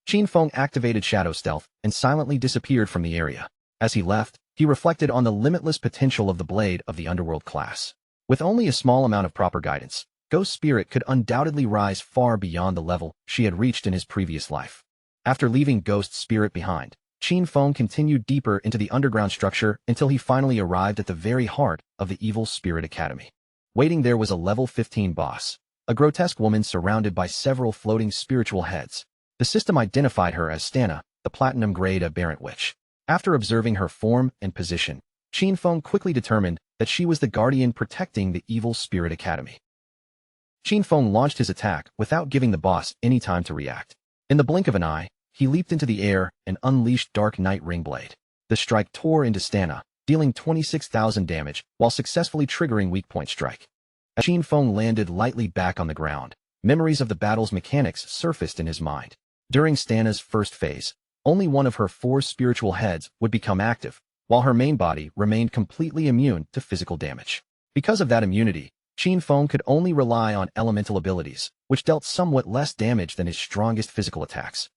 Qin Feng activated Shadow Stealth and silently disappeared from the area. As he left, he reflected on the limitless potential of the blade of the Underworld class. With only a small amount of proper guidance, Ghost Spirit could undoubtedly rise far beyond the level she had reached in his previous life. After leaving Ghost Spirit behind, Qin Feng continued deeper into the underground structure until he finally arrived at the very heart of the Evil Spirit Academy. Waiting there was a level 15 boss, a grotesque woman surrounded by several floating spiritual heads. The system identified her as Stana, the platinum-grade aberrant witch. After observing her form and position, Qin Feng quickly determined that she was the guardian protecting the Evil Spirit Academy. Qin Feng launched his attack without giving the boss any time to react. In the blink of an eye, he leaped into the air and unleashed Dark Knight Ringblade. The strike tore into Stana, dealing 26,000 damage while successfully triggering Weak Point Strike. As Qin Feng landed lightly back on the ground, memories of the battle's mechanics surfaced in his mind. During Stana's first phase, only one of her 4 spiritual heads would become active, while her main body remained completely immune to physical damage. Because of that immunity, Qin Feng could only rely on elemental abilities, which dealt somewhat less damage than his strongest physical attacks.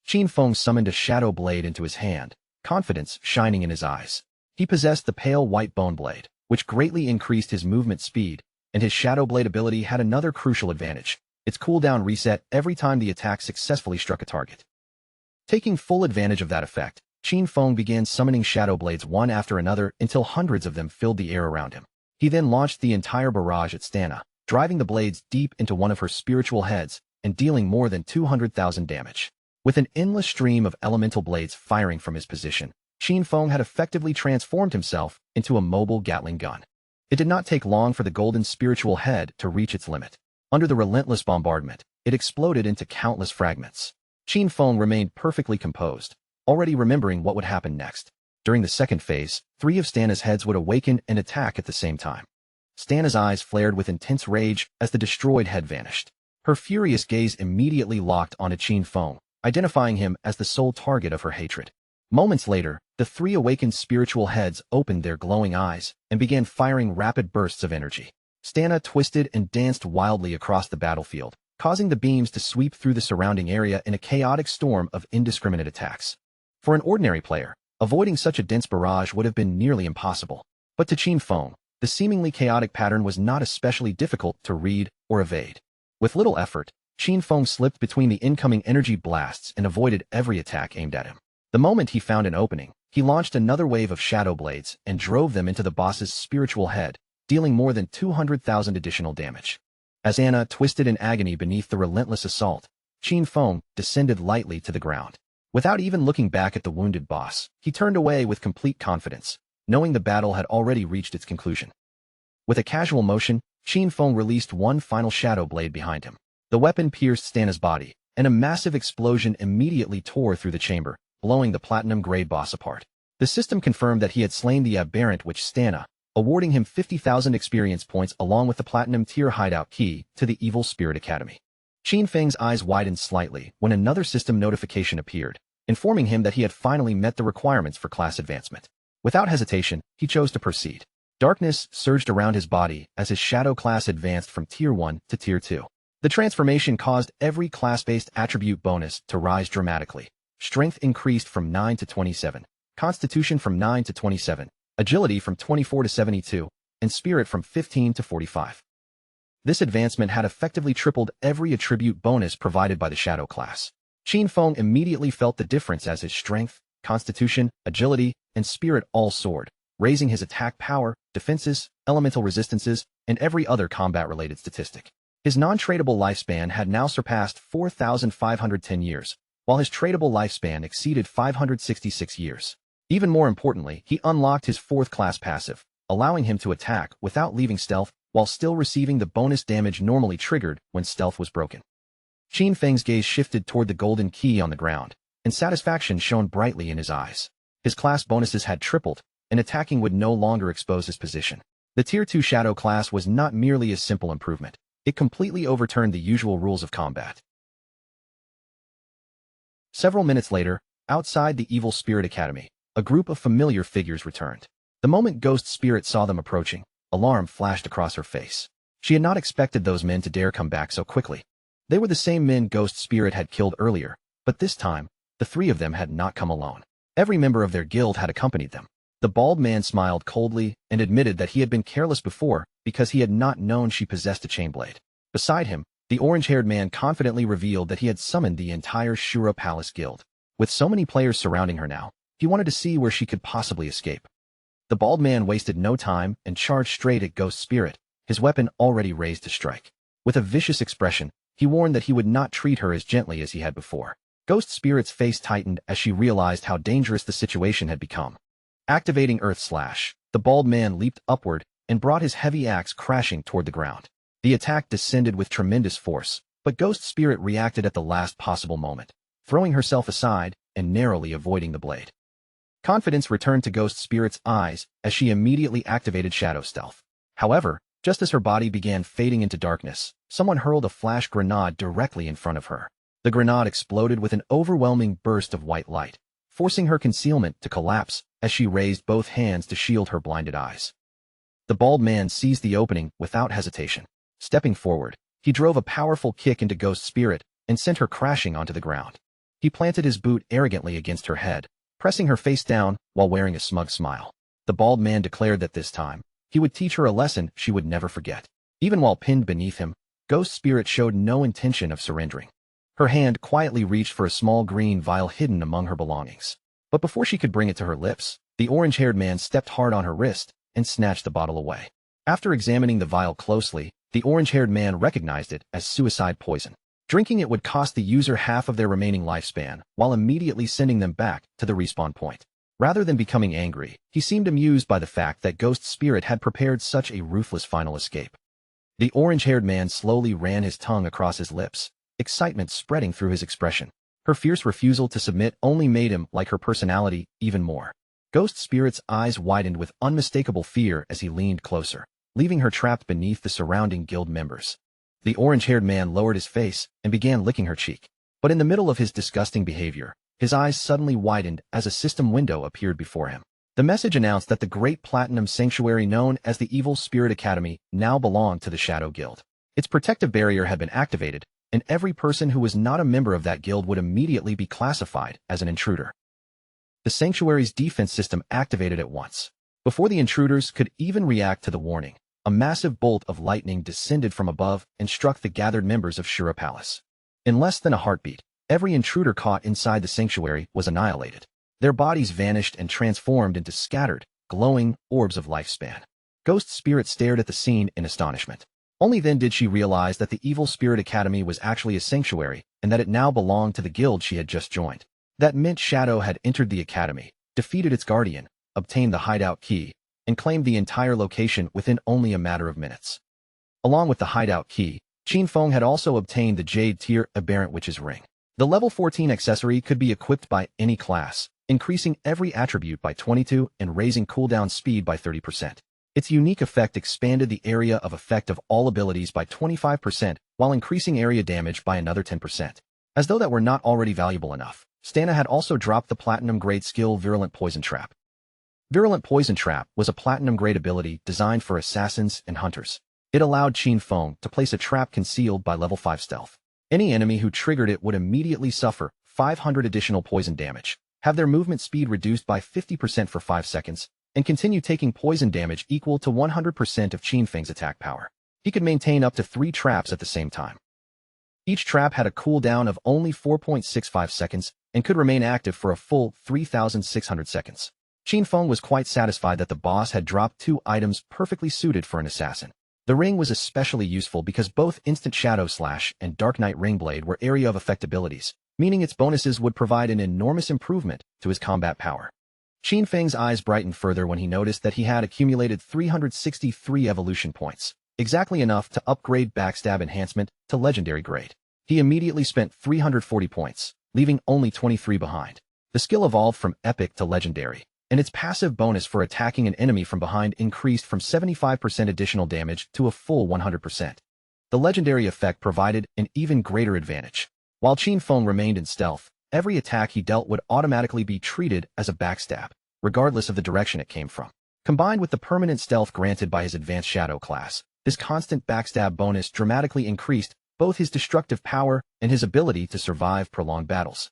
Qin Feng summoned a shadow blade into his hand, confidence shining in his eyes. He possessed the pale white bone blade, which greatly increased his movement speed, and his shadow blade ability had another crucial advantage. its cooldown reset every time the attack successfully struck a target. Taking full advantage of that effect, Qin Feng began summoning shadow blades one after another until hundreds of them filled the air around him. He then launched the entire barrage at Stana, driving the blades deep into one of her spiritual heads and dealing more than 200,000 damage. With an endless stream of elemental blades firing from his position, Qin Feng had effectively transformed himself into a mobile Gatling gun. It did not take long for the golden spiritual head to reach its limit. Under the relentless bombardment, it exploded into countless fragments. Qin Feng remained perfectly composed, already remembering what would happen next. During the second phase, 3 of Stana's heads would awaken and attack at the same time. Stana's eyes flared with intense rage as the destroyed head vanished. Her furious gaze immediately locked onto Qin Feng, identifying him as the sole target of her hatred. Moments later, the 3 awakened spiritual heads opened their glowing eyes and began firing rapid bursts of energy. Stana twisted and danced wildly across the battlefield, causing the beams to sweep through the surrounding area in a chaotic storm of indiscriminate attacks. For an ordinary player, avoiding such a dense barrage would have been nearly impossible. But to Qin Feng, the seemingly chaotic pattern was not especially difficult to read or evade. With little effort, Qin Feng slipped between the incoming energy blasts and avoided every attack aimed at him. The moment he found an opening, he launched another wave of shadow blades and drove them into the boss's spiritual head, dealing more than 200,000 additional damage. As Anna twisted in agony beneath the relentless assault, Qin Feng descended lightly to the ground. Without even looking back at the wounded boss, he turned away with complete confidence, knowing the battle had already reached its conclusion. With a casual motion, Qin Feng released one final shadow blade behind him. The weapon pierced Stana's body, and a massive explosion immediately tore through the chamber, blowing the platinum-gray boss apart. The system confirmed that he had slain the aberrant witch Stana, awarding him 50,000 experience points along with the platinum-tier hideout key to the Evil Spirit Academy. Qin Feng's eyes widened slightly when another system notification appeared, informing him that he had finally met the requirements for class advancement. Without hesitation, he chose to proceed. Darkness surged around his body as his shadow class advanced from Tier 1 to Tier 2. The transformation caused every class-based attribute bonus to rise dramatically. Strength increased from 9 to 27, Constitution from 9 to 27, Agility from 24 to 72, and Spirit from 15 to 45. This advancement had effectively tripled every attribute bonus provided by the Shadow class. Qin Feng immediately felt the difference as his Strength, Constitution, Agility, and Spirit all soared, raising his attack power, defenses, elemental resistances, and every other combat-related statistic. His non-tradable lifespan had now surpassed 4,510 years, while his tradable lifespan exceeded 566 years. Even more importantly, he unlocked his 4th class passive, allowing him to attack without leaving stealth while still receiving the bonus damage normally triggered when stealth was broken. Qin Feng's gaze shifted toward the golden key on the ground, and satisfaction shone brightly in his eyes. His class bonuses had tripled, and attacking would no longer expose his position. The Tier 2 Shadow class was not merely a simple improvement. It completely overturned the usual rules of combat. Several minutes later, outside the Evil Spirit Academy, a group of familiar figures returned. The moment Ghost Spirit saw them approaching, alarm flashed across her face. She had not expected those men to dare come back so quickly. They were the same men Ghost Spirit had killed earlier, but this time, the 3 of them had not come alone. Every member of their guild had accompanied them. The bald man smiled coldly and admitted that he had been careless before because he had not known she possessed a chain blade. Beside him, the orange-haired man confidently revealed that he had summoned the entire Shura Palace Guild. With so many players surrounding her now, he wanted to see where she could possibly escape. The bald man wasted no time and charged straight at Ghost Spirit, his weapon already raised to strike. With a vicious expression, he warned that he would not treat her as gently as he had before. Ghost Spirit's face tightened as she realized how dangerous the situation had become. Activating Earth Slash, the bald man leaped upward and brought his heavy axe crashing toward the ground. The attack descended with tremendous force, but Ghost Spirit reacted at the last possible moment, throwing herself aside and narrowly avoiding the blade. Confidence returned to Ghost Spirit's eyes as she immediately activated Shadow Stealth. However, just as her body began fading into darkness, someone hurled a flash grenade directly in front of her. The grenade exploded with an overwhelming burst of white light, forcing her concealment to collapse as she raised both hands to shield her blinded eyes. The bald man seized the opening without hesitation. Stepping forward, he drove a powerful kick into Ghost Spirit and sent her crashing onto the ground. He planted his boot arrogantly against her head, pressing her face down while wearing a smug smile. The bald man declared that this time, he would teach her a lesson she would never forget. Even while pinned beneath him, Ghost Spirit showed no intention of surrendering. Her hand quietly reached for a small green vial hidden among her belongings. But before she could bring it to her lips, the orange-haired man stepped hard on her wrist and snatched the bottle away. After examining the vial closely, the orange-haired man recognized it as suicide poison. Drinking it would cost the user half of their remaining lifespan, while immediately sending them back to the respawn point. Rather than becoming angry, he seemed amused by the fact that Ghost Spirit had prepared such a ruthless final escape. The orange-haired man slowly ran his tongue across his lips, excitement spreading through his expression. Her fierce refusal to submit only made him like her personality even more. Ghost Spirit's eyes widened with unmistakable fear as he leaned closer, leaving her trapped beneath the surrounding guild members. The orange-haired man lowered his face and began licking her cheek. But in the middle of his disgusting behavior, his eyes suddenly widened as a system window appeared before him. The message announced that the great platinum sanctuary known as the Evil Spirit Academy now belonged to the Shadow Guild. Its protective barrier had been activated, and every person who was not a member of that guild would immediately be classified as an intruder. The sanctuary's defense system activated at once. Before the intruders could even react to the warning, a massive bolt of lightning descended from above and struck the gathered members of Shura Palace. In less than a heartbeat, every intruder caught inside the sanctuary was annihilated. Their bodies vanished and transformed into scattered, glowing orbs of lifespan. Ghost Spirit stared at the scene in astonishment. Only then did she realize that the Evil Spirit Academy was actually a sanctuary and that it now belonged to the guild she had just joined. That meant Shadow had entered the academy, defeated its guardian, obtained the hideout key, and claimed the entire location within only a matter of minutes. Along with the hideout key, Qin Feng had also obtained the Jade Tier Aberrant Witch's Ring. The level 14 accessory could be equipped by any class, increasing every attribute by 22 and raising cooldown speed by 30%. Its unique effect expanded the area of effect of all abilities by 25% while increasing area damage by another 10%. As though that were not already valuable enough, Stana had also dropped the platinum-grade skill Virulent Poison Trap. Virulent Poison Trap was a platinum-grade ability designed for assassins and hunters. It allowed Qin Feng to place a trap concealed by level 5 stealth. Any enemy who triggered it would immediately suffer 500 additional poison damage, have their movement speed reduced by 50% for 5 seconds, and continue taking poison damage equal to 100% of Qin Feng's attack power. He could maintain up to 3 traps at the same time. Each trap had a cooldown of only 4.65 seconds and could remain active for a full 3,600 seconds. Qin Feng was quite satisfied that the boss had dropped 2 items perfectly suited for an assassin. The ring was especially useful because both Instant Shadow Slash and Dark Knight Ringblade were area of effect abilities, meaning its bonuses would provide an enormous improvement to his combat power. Qin Feng's eyes brightened further when he noticed that he had accumulated 363 evolution points, exactly enough to upgrade Backstab Enhancement to Legendary Grade. He immediately spent 340 points, leaving only 23 behind. The skill evolved from Epic to Legendary, and its passive bonus for attacking an enemy from behind increased from 75% additional damage to a full 100%. The Legendary effect provided an even greater advantage. While Qin Feng remained in stealth, every attack he dealt would automatically be treated as a backstab, regardless of the direction it came from. Combined with the permanent stealth granted by his advanced shadow class, this constant backstab bonus dramatically increased both his destructive power and his ability to survive prolonged battles.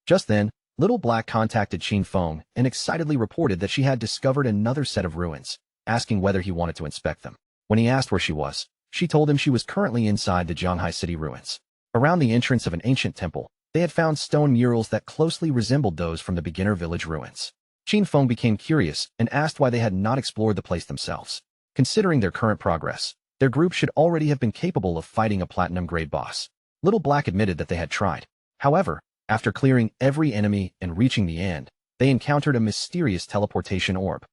Just then, Little Black contacted Qin Feng and excitedly reported that she had discovered another set of ruins, asking whether he wanted to inspect them. When he asked where she was, she told him she was currently inside the Zhanghai City ruins. Around the entrance of an ancient temple, they had found stone murals that closely resembled those from the beginner village ruins. Qin Feng became curious and asked why they had not explored the place themselves. Considering their current progress, their group should already have been capable of fighting a platinum-grade boss. Little Black admitted that they had tried. However, after clearing every enemy and reaching the end, they encountered a mysterious teleportation orb.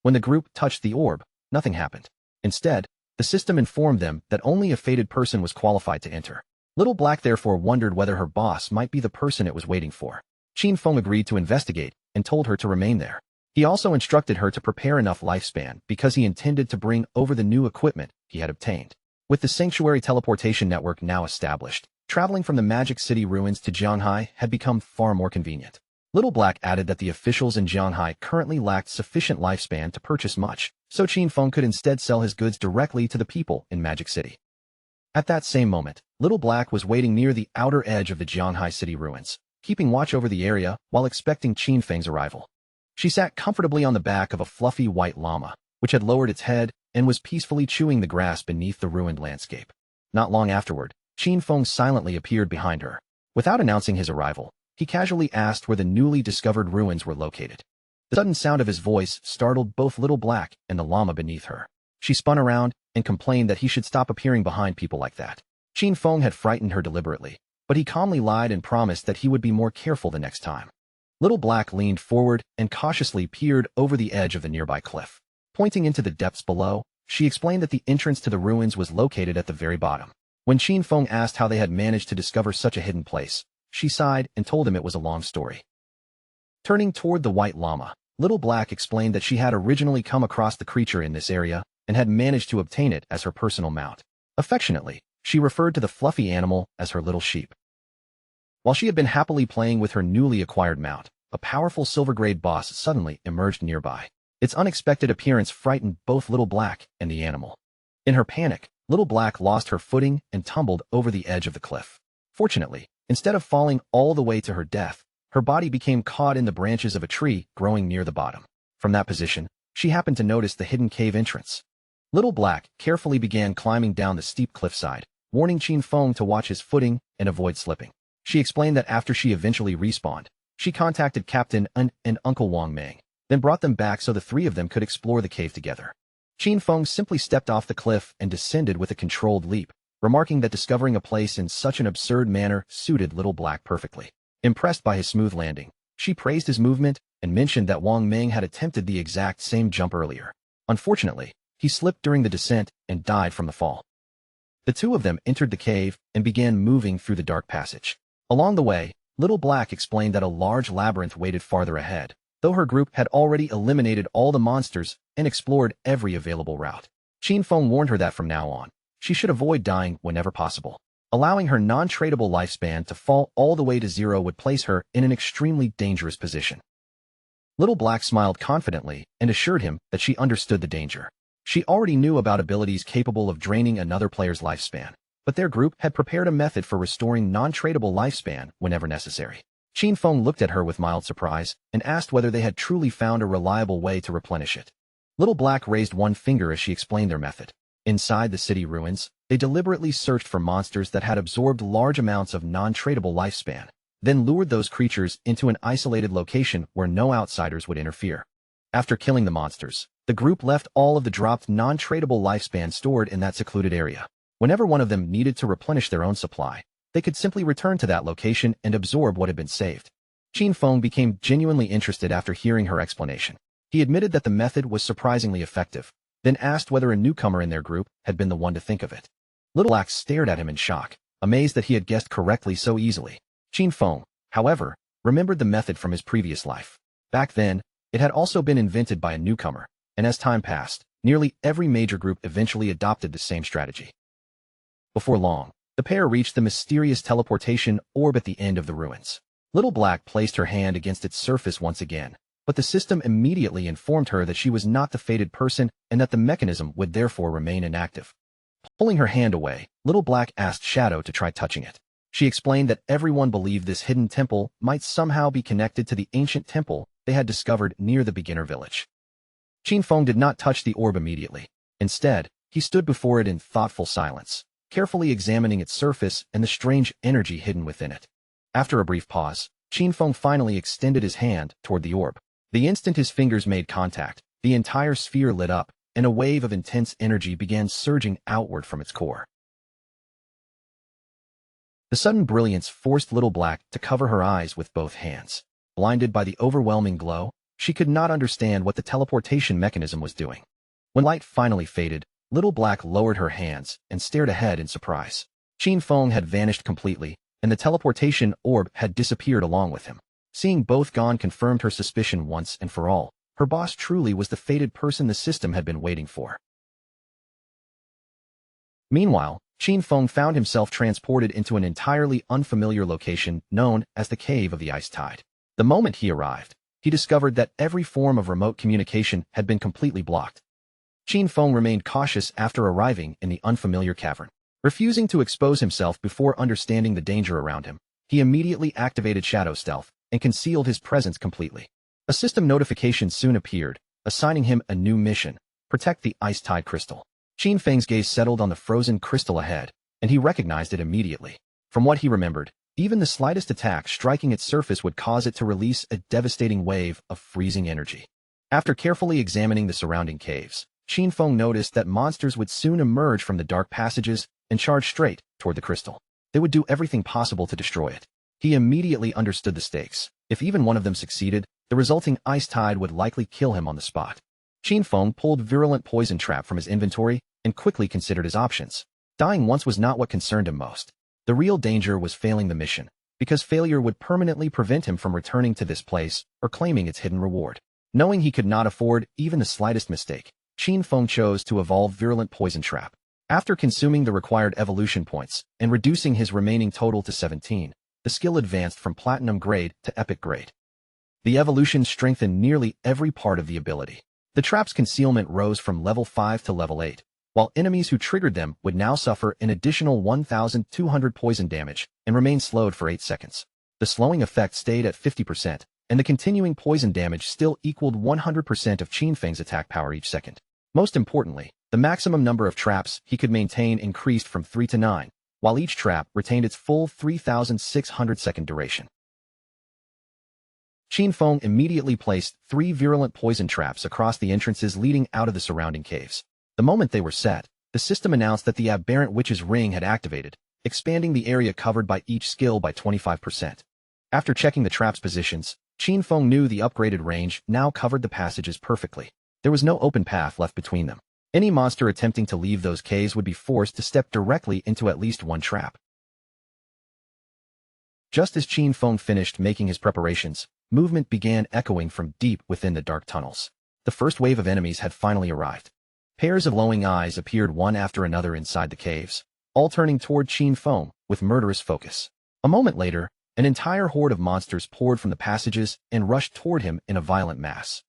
When the group touched the orb, nothing happened. Instead, the system informed them that only a fated person was qualified to enter. Little Black therefore wondered whether her boss might be the person it was waiting for. Qin Feng agreed to investigate and told her to remain there. He also instructed her to prepare enough lifespan because he intended to bring over the new equipment he had obtained. With the sanctuary teleportation network now established, traveling from the Magic City ruins to Zhanghai had become far more convenient. Little Black added that the officials in Zhanghai currently lacked sufficient lifespan to purchase much, so Qin Feng could instead sell his goods directly to the people in Magic City. At that same moment, Little Black was waiting near the outer edge of the Zhanghai City ruins, keeping watch over the area while expecting Qin Feng's arrival. She sat comfortably on the back of a fluffy white llama, which had lowered its head and was peacefully chewing the grass beneath the ruined landscape. Not long afterward, Qin Feng silently appeared behind her. Without announcing his arrival, he casually asked where the newly discovered ruins were located. The sudden sound of his voice startled both Little Black and the llama beneath her. She spun around and complained that he should stop appearing behind people like that. Qin Feng had frightened her deliberately, but he calmly lied and promised that he would be more careful the next time. Little Black leaned forward and cautiously peered over the edge of the nearby cliff. Pointing into the depths below, she explained that the entrance to the ruins was located at the very bottom. When Qin Feng asked how they had managed to discover such a hidden place, she sighed and told him it was a long story. Turning toward the white llama, Little Black explained that she had originally come across the creature in this area and had managed to obtain it as her personal mount. Affectionately, she referred to the fluffy animal as her little sheep. While she had been happily playing with her newly acquired mount, a powerful silver-grade boss suddenly emerged nearby. Its unexpected appearance frightened both Little Black and the animal. In her panic, Little Black lost her footing and tumbled over the edge of the cliff. Fortunately, instead of falling all the way to her death, her body became caught in the branches of a tree growing near the bottom. From that position, she happened to notice the hidden cave entrance. Little Black carefully began climbing down the steep cliffside, warning Qin Feng to watch his footing and avoid slipping. She explained that after she eventually respawned, she contacted Captain Un and Uncle Wang Meng, then brought them back so the three of them could explore the cave together. Qin Feng simply stepped off the cliff and descended with a controlled leap, remarking that discovering a place in such an absurd manner suited Little Black perfectly. Impressed by his smooth landing, she praised his movement and mentioned that Wang Meng had attempted the exact same jump earlier. Unfortunately, he slipped during the descent and died from the fall. The two of them entered the cave and began moving through the dark passage. Along the way, Little Black explained that a large labyrinth waited farther ahead, though her group had already eliminated all the monsters and explored every available route. Qin Feng warned her that from now on, she should avoid dying whenever possible. Allowing her non-tradable lifespan to fall all the way to 0 would place her in an extremely dangerous position. Little Black smiled confidently and assured him that she understood the danger. She already knew about abilities capable of draining another player's lifespan, but their group had prepared a method for restoring non-tradable lifespan whenever necessary. Qin Feng looked at her with mild surprise and asked whether they had truly found a reliable way to replenish it. Little Black raised one finger as she explained their method. Inside the city ruins, they deliberately searched for monsters that had absorbed large amounts of non-tradable lifespan, then lured those creatures into an isolated location where no outsiders would interfere. After killing the monsters, the group left all of the dropped non-tradable lifespan stored in that secluded area. Whenever one of them needed to replenish their own supply, they could simply return to that location and absorb what had been saved. Qin Feng became genuinely interested after hearing her explanation. He admitted that the method was surprisingly effective, then asked whether a newcomer in their group had been the one to think of it. Little Black stared at him in shock, amazed that he had guessed correctly so easily. Qin Feng, however, remembered the method from his previous life. Back then, it had also been invented by a newcomer, and as time passed, nearly every major group eventually adopted the same strategy. Before long, the pair reached the mysterious teleportation orb at the end of the ruins. Little Black placed her hand against its surface once again, but the system immediately informed her that she was not the fated person and that the mechanism would therefore remain inactive. Pulling her hand away, Little Black asked Shadow to try touching it. She explained that everyone believed this hidden temple might somehow be connected to the ancient temple they had discovered near the beginner village. Qin Feng did not touch the orb immediately. Instead, he stood before it in thoughtful silence, carefully examining its surface and the strange energy hidden within it. After a brief pause, Qin Feng finally extended his hand toward the orb. The instant his fingers made contact, the entire sphere lit up, and a wave of intense energy began surging outward from its core. The sudden brilliance forced Little Black to cover her eyes with both hands. Blinded by the overwhelming glow, she could not understand what the teleportation mechanism was doing. When light finally faded, Little Black lowered her hands and stared ahead in surprise. Qin Feng had vanished completely, and the teleportation orb had disappeared along with him. Seeing both gone confirmed her suspicion once and for all. Her boss truly was the fated person the system had been waiting for. Meanwhile, Qin Feng found himself transported into an entirely unfamiliar location known as the Cave of the Ice Tide. The moment he arrived, he discovered that every form of remote communication had been completely blocked. Qin Feng remained cautious after arriving in the unfamiliar cavern. Refusing to expose himself before understanding the danger around him, he immediately activated Shadow Stealth and concealed his presence completely. A system notification soon appeared, assigning him a new mission: protect the Ice Tide Crystal. Qin Feng's gaze settled on the frozen crystal ahead, and he recognized it immediately. From what he remembered, even the slightest attack striking its surface would cause it to release a devastating wave of freezing energy. After carefully examining the surrounding caves, Qin Feng noticed that monsters would soon emerge from the dark passages and charge straight toward the crystal. They would do everything possible to destroy it. He immediately understood the stakes. If even one of them succeeded, the resulting ice tide would likely kill him on the spot. Qin Feng pulled virulent poison trap from his inventory and quickly considered his options. Dying once was not what concerned him most. The real danger was failing the mission, because failure would permanently prevent him from returning to this place or claiming its hidden reward. Knowing he could not afford even the slightest mistake, Qin Feng chose to evolve virulent poison trap. After consuming the required evolution points and reducing his remaining total to 17, the skill advanced from platinum grade to epic grade. The evolution strengthened nearly every part of the ability. The trap's concealment rose from level 5 to level 8, while enemies who triggered them would now suffer an additional 1,200 poison damage and remain slowed for 8 seconds. The slowing effect stayed at 50%, and the continuing poison damage still equaled 100% of Qin Feng's attack power each second. Most importantly, the maximum number of traps he could maintain increased from 3 to 9, while each trap retained its full 3,600 second duration. Qin Feng immediately placed 3 virulent poison traps across the entrances leading out of the surrounding caves. The moment they were set, the system announced that the Aberrant Witch's Ring had activated, expanding the area covered by each skill by 25%. After checking the trap's positions, Qin Feng knew the upgraded range now covered the passages perfectly. There was no open path left between them. Any monster attempting to leave those caves would be forced to step directly into at least one trap. Just as Qin Feng finished making his preparations, movement began echoing from deep within the dark tunnels. The first wave of enemies had finally arrived. Pairs of glowing eyes appeared one after another inside the caves, all turning toward Qin Feng with murderous focus. A moment later, an entire horde of monsters poured from the passages and rushed toward him in a violent mass.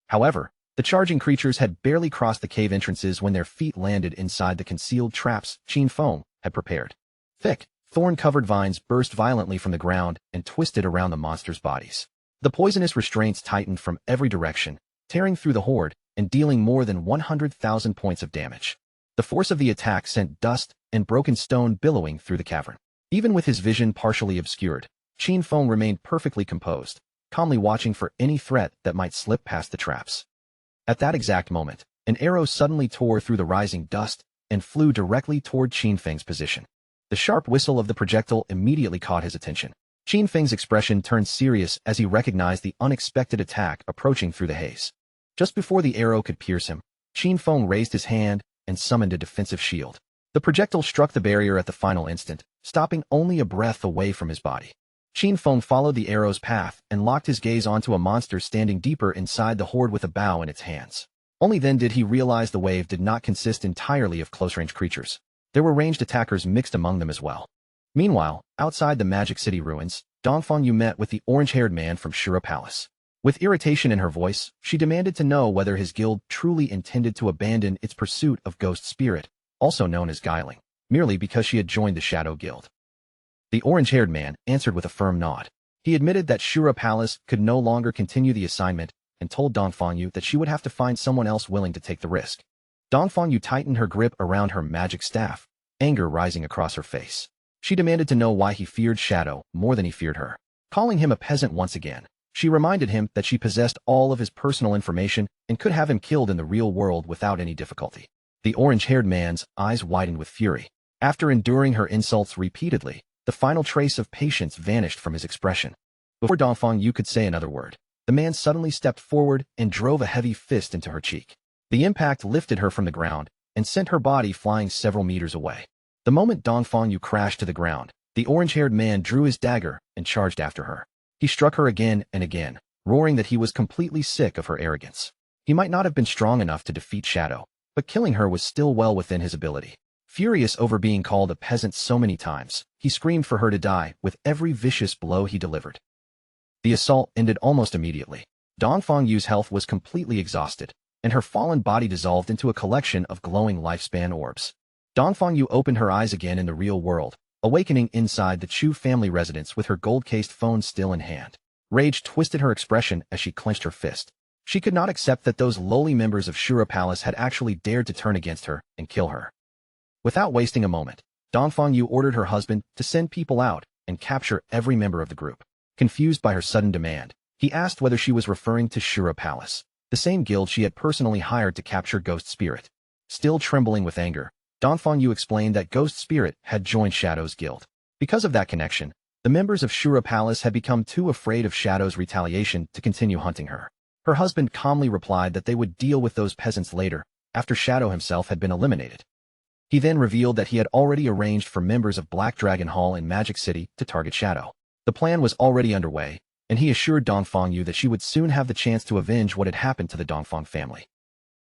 However, the charging creatures had barely crossed the cave entrances when their feet landed inside the concealed traps Qin Feng had prepared. Thick, thorn-covered vines burst violently from the ground and twisted around the monsters' bodies. The poisonous restraints tightened from every direction, tearing through the horde and dealing more than 100,000 points of damage. The force of the attack sent dust and broken stone billowing through the cavern. Even with his vision partially obscured, Qin Feng remained perfectly composed, calmly watching for any threat that might slip past the traps. At that exact moment, an arrow suddenly tore through the rising dust and flew directly toward Qin Feng's position. The sharp whistle of the projectile immediately caught his attention. Qin Feng's expression turned serious as he recognized the unexpected attack approaching through the haze. Just before the arrow could pierce him, Qin Feng raised his hand and summoned a defensive shield. The projectile struck the barrier at the final instant, stopping only a breath away from his body. Qin Feng followed the arrow's path and locked his gaze onto a monster standing deeper inside the horde with a bow in its hands. Only then did he realize the wave did not consist entirely of close-range creatures. There were ranged attackers mixed among them as well. Meanwhile, outside the Magic City ruins, Dongfang Yu met with the orange-haired man from Shura Palace. With irritation in her voice, she demanded to know whether his guild truly intended to abandon its pursuit of Ghost Spirit, also known as Guiling, merely because she had joined the Shadow Guild. The orange-haired man answered with a firm nod. He admitted that Shura Palace could no longer continue the assignment and told Dongfang Yu that she would have to find someone else willing to take the risk. Dongfang Yu tightened her grip around her magic staff, anger rising across her face. She demanded to know why he feared Shadow more than he feared her. Calling him a peasant once again, she reminded him that she possessed all of his personal information and could have him killed in the real world without any difficulty. The orange-haired man's eyes widened with fury. After enduring her insults repeatedly, the final trace of patience vanished from his expression. Before Dongfang Yu could say another word, the man suddenly stepped forward and drove a heavy fist into her cheek. The impact lifted her from the ground and sent her body flying several meters away. The moment Dongfang Yu crashed to the ground, the orange-haired man drew his dagger and charged after her. He struck her again and again, roaring that he was completely sick of her arrogance. He might not have been strong enough to defeat Shadow, but killing her was still well within his ability. Furious over being called a peasant so many times, he screamed for her to die with every vicious blow he delivered. The assault ended almost immediately. Dongfang Yu's health was completely exhausted, and her fallen body dissolved into a collection of glowing lifespan orbs. Dongfang Yu opened her eyes again in the real world, awakening inside the Chu family residence with her gold-cased phone still in hand. Rage twisted her expression as she clenched her fist. She could not accept that those lowly members of Shura Palace had actually dared to turn against her and kill her. Without wasting a moment, Dongfang Yu ordered her husband to send people out and capture every member of the group. Confused by her sudden demand, he asked whether she was referring to Shura Palace, the same guild she had personally hired to capture Ghost Spirit. Still trembling with anger, Dongfang Yu explained that Ghost Spirit had joined Shadow's guild. Because of that connection, the members of Shura Palace had become too afraid of Shadow's retaliation to continue hunting her. Her husband calmly replied that they would deal with those peasants later, after Shadow himself had been eliminated. He then revealed that he had already arranged for members of Black Dragon Hall in Magic City to target Shadow. The plan was already underway, and he assured Dongfang Yu that she would soon have the chance to avenge what had happened to the Dongfang family.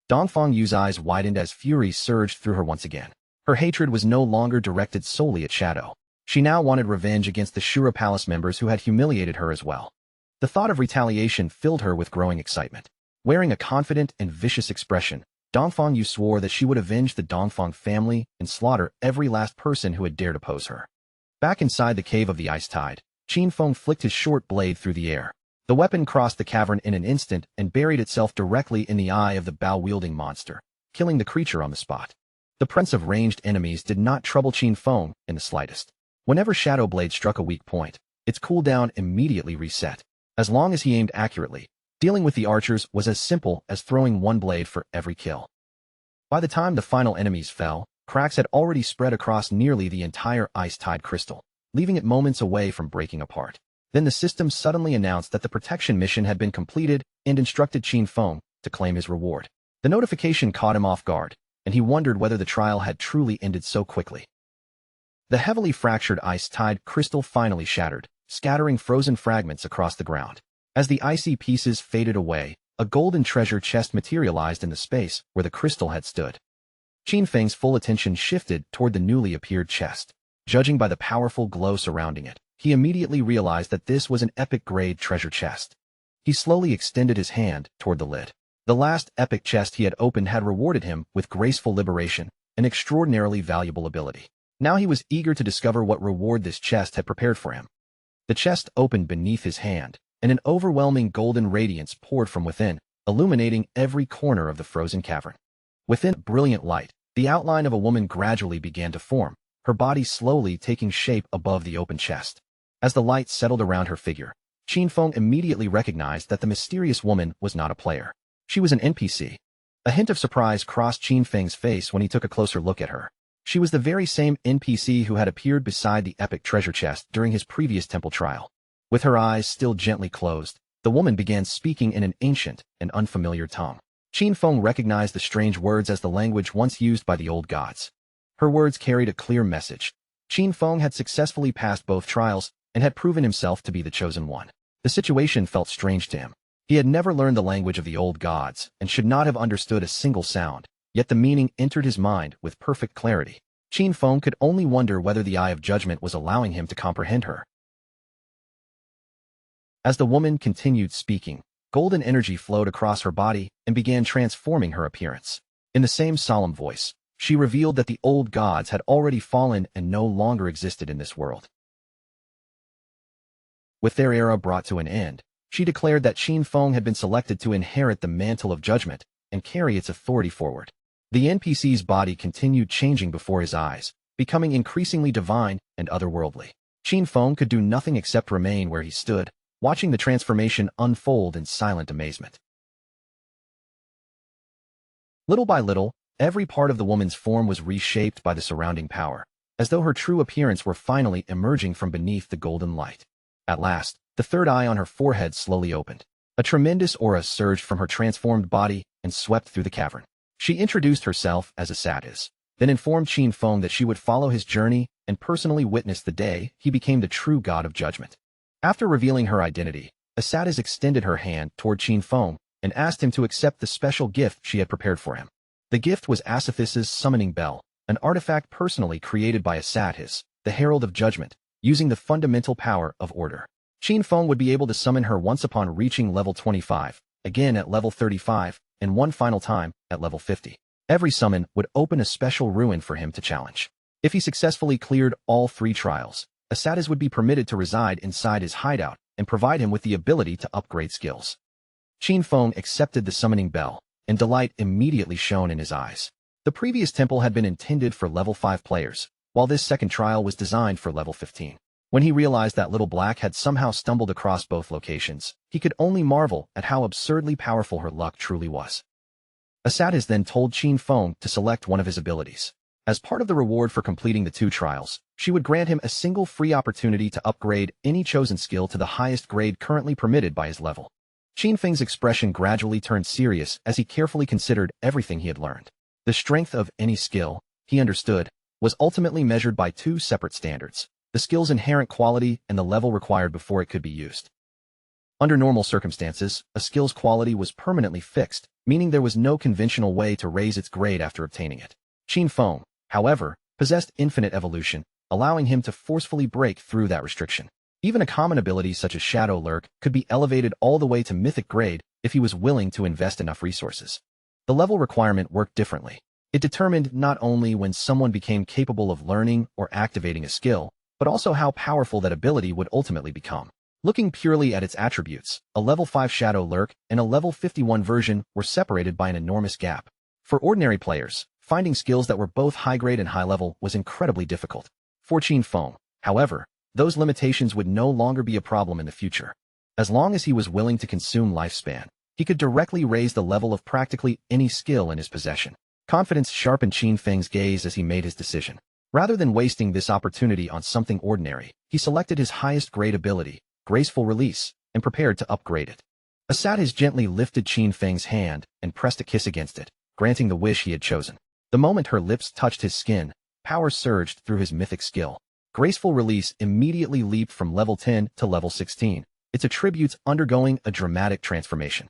Dongfang Yu's eyes widened as fury surged through her once again. Her hatred was no longer directed solely at Shadow. She now wanted revenge against the Shura Palace members who had humiliated her as well. The thought of retaliation filled her with growing excitement. Wearing a confident and vicious expression, Dongfang Yu swore that she would avenge the Dongfang family and slaughter every last person who had dared oppose her. Back inside the cave of the Ice Tide, Qin Feng flicked his short blade through the air. The weapon crossed the cavern in an instant and buried itself directly in the eye of the bow-wielding monster, killing the creature on the spot. The presence of ranged enemies did not trouble Qin Feng in the slightest. Whenever Shadow Blade struck a weak point, its cooldown immediately reset. As long as he aimed accurately, dealing with the archers was as simple as throwing one blade for every kill. By the time the final enemies fell, cracks had already spread across nearly the entire Ice Tide crystal, leaving it moments away from breaking apart. Then the system suddenly announced that the protection mission had been completed and instructed Qin Feng to claim his reward. The notification caught him off guard, and he wondered whether the trial had truly ended so quickly. The heavily fractured Ice Tide crystal finally shattered, scattering frozen fragments across the ground. As the icy pieces faded away, a golden treasure chest materialized in the space where the crystal had stood. Qin Feng's full attention shifted toward the newly appeared chest. Judging by the powerful glow surrounding it, he immediately realized that this was an epic-grade treasure chest. He slowly extended his hand toward the lid. The last epic chest he had opened had rewarded him with graceful liberation, an extraordinarily valuable ability. Now he was eager to discover what reward this chest had prepared for him. The chest opened beneath his hand, and an overwhelming golden radiance poured from within, illuminating every corner of the frozen cavern. Within brilliant light, the outline of a woman gradually began to form, her body slowly taking shape above the open chest. As the light settled around her figure, Qin Feng immediately recognized that the mysterious woman was not a player. She was an NPC. A hint of surprise crossed Qin Feng's face when he took a closer look at her. She was the very same NPC who had appeared beside the epic treasure chest during his previous temple trial. With her eyes still gently closed, the woman began speaking in an ancient and unfamiliar tongue. Qin Feng recognized the strange words as the language once used by the old gods. Her words carried a clear message. Qin Feng had successfully passed both trials and had proven himself to be the chosen one. The situation felt strange to him. He had never learned the language of the old gods and should not have understood a single sound, yet the meaning entered his mind with perfect clarity. Qin Feng could only wonder whether the Eye of Judgment was allowing him to comprehend her. As the woman continued speaking, golden energy flowed across her body and began transforming her appearance. In the same solemn voice, she revealed that the old gods had already fallen and no longer existed in this world. With their era brought to an end, she declared that Qin Feng had been selected to inherit the mantle of judgment and carry its authority forward. The NPC's body continued changing before his eyes, becoming increasingly divine and otherworldly. Qin Feng could do nothing except remain where he stood, watching the transformation unfold in silent amazement. Little by little, every part of the woman's form was reshaped by the surrounding power, as though her true appearance were finally emerging from beneath the golden light. At last, the third eye on her forehead slowly opened. A tremendous aura surged from her transformed body and swept through the cavern. She introduced herself as a satyr, then informed Qin Feng that she would follow his journey and personally witness the day he became the true god of judgment. After revealing her identity, Asatis extended her hand toward Qin Feng and asked him to accept the special gift she had prepared for him. The gift was Asathis's summoning bell, an artifact personally created by Asatis, the herald of judgment, using the fundamental power of order. Qin Feng would be able to summon her once upon reaching level 25, again at level 35, and one final time at level 50. Every summon would open a special ruin for him to challenge. If he successfully cleared all 3 trials, Asatis would be permitted to reside inside his hideout and provide him with the ability to upgrade skills. Qin Feng accepted the summoning bell, and delight immediately shone in his eyes. The previous temple had been intended for level 5 players, while this second trial was designed for level 15. When he realized that Little Black had somehow stumbled across both locations, he could only marvel at how absurdly powerful her luck truly was. Asadis then told Qin Feng to select one of his abilities. As part of the reward for completing the 2 trials, she would grant him a single free opportunity to upgrade any chosen skill to the highest grade currently permitted by his level. Qin Feng's expression gradually turned serious as he carefully considered everything he had learned. The strength of any skill, he understood, was ultimately measured by 2 separate standards: the skill's inherent quality and the level required before it could be used. Under normal circumstances, a skill's quality was permanently fixed, meaning there was no conventional way to raise its grade after obtaining it. Qin Feng, however, possessed infinite evolution, allowing him to forcefully break through that restriction. Even a common ability such as Shadow Lurk could be elevated all the way to mythic grade if he was willing to invest enough resources. The level requirement worked differently. It determined not only when someone became capable of learning or activating a skill, but also how powerful that ability would ultimately become. Looking purely at its attributes, a level 5 Shadow Lurk and a level 51 version were separated by an enormous gap. For ordinary players, finding skills that were both high-grade and high-level was incredibly difficult. For Qin Feng, however, those limitations would no longer be a problem in the future. As long as he was willing to consume lifespan, he could directly raise the level of practically any skill in his possession. Confidence sharpened Qin Feng's gaze as he made his decision. Rather than wasting this opportunity on something ordinary, he selected his highest grade ability, Graceful Release, and prepared to upgrade it. Asadis gently lifted Qin Feng's hand and pressed a kiss against it, granting the wish he had chosen. The moment her lips touched his skin, power surged through his mythic skill. Graceful Release immediately leaped from level 10 to level 16, its attributes undergoing a dramatic transformation.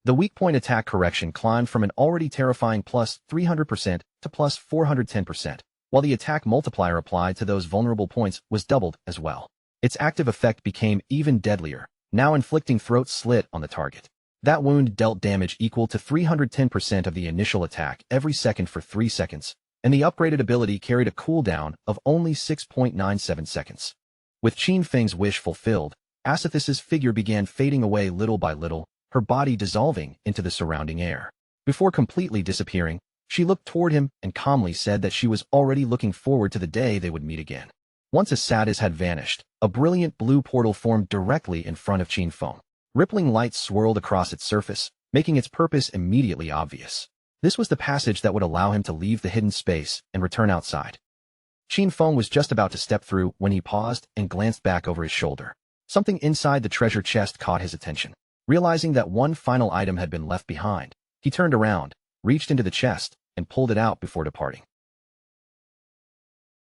The weak point attack correction climbed from an already terrifying plus 300% to plus 410%, while the attack multiplier applied to those vulnerable points was doubled as well. Its active effect became even deadlier, now inflicting throat slit on the target. That wound dealt damage equal to 310% of the initial attack every second for 3 seconds, and the upgraded ability carried a cooldown of only 6.97 seconds. With Qin Feng's wish fulfilled, Asathis's figure began fading away little by little, her body dissolving into the surrounding air. Before completely disappearing, she looked toward him and calmly said that she was already looking forward to the day they would meet again. Once Asadis had vanished, a brilliant blue portal formed directly in front of Qin Feng. Rippling light swirled across its surface, making its purpose immediately obvious. This was the passage that would allow him to leave the hidden space and return outside. Qin Feng was just about to step through when he paused and glanced back over his shoulder. Something inside the treasure chest caught his attention. Realizing that one final item had been left behind, he turned around, reached into the chest, and pulled it out before departing.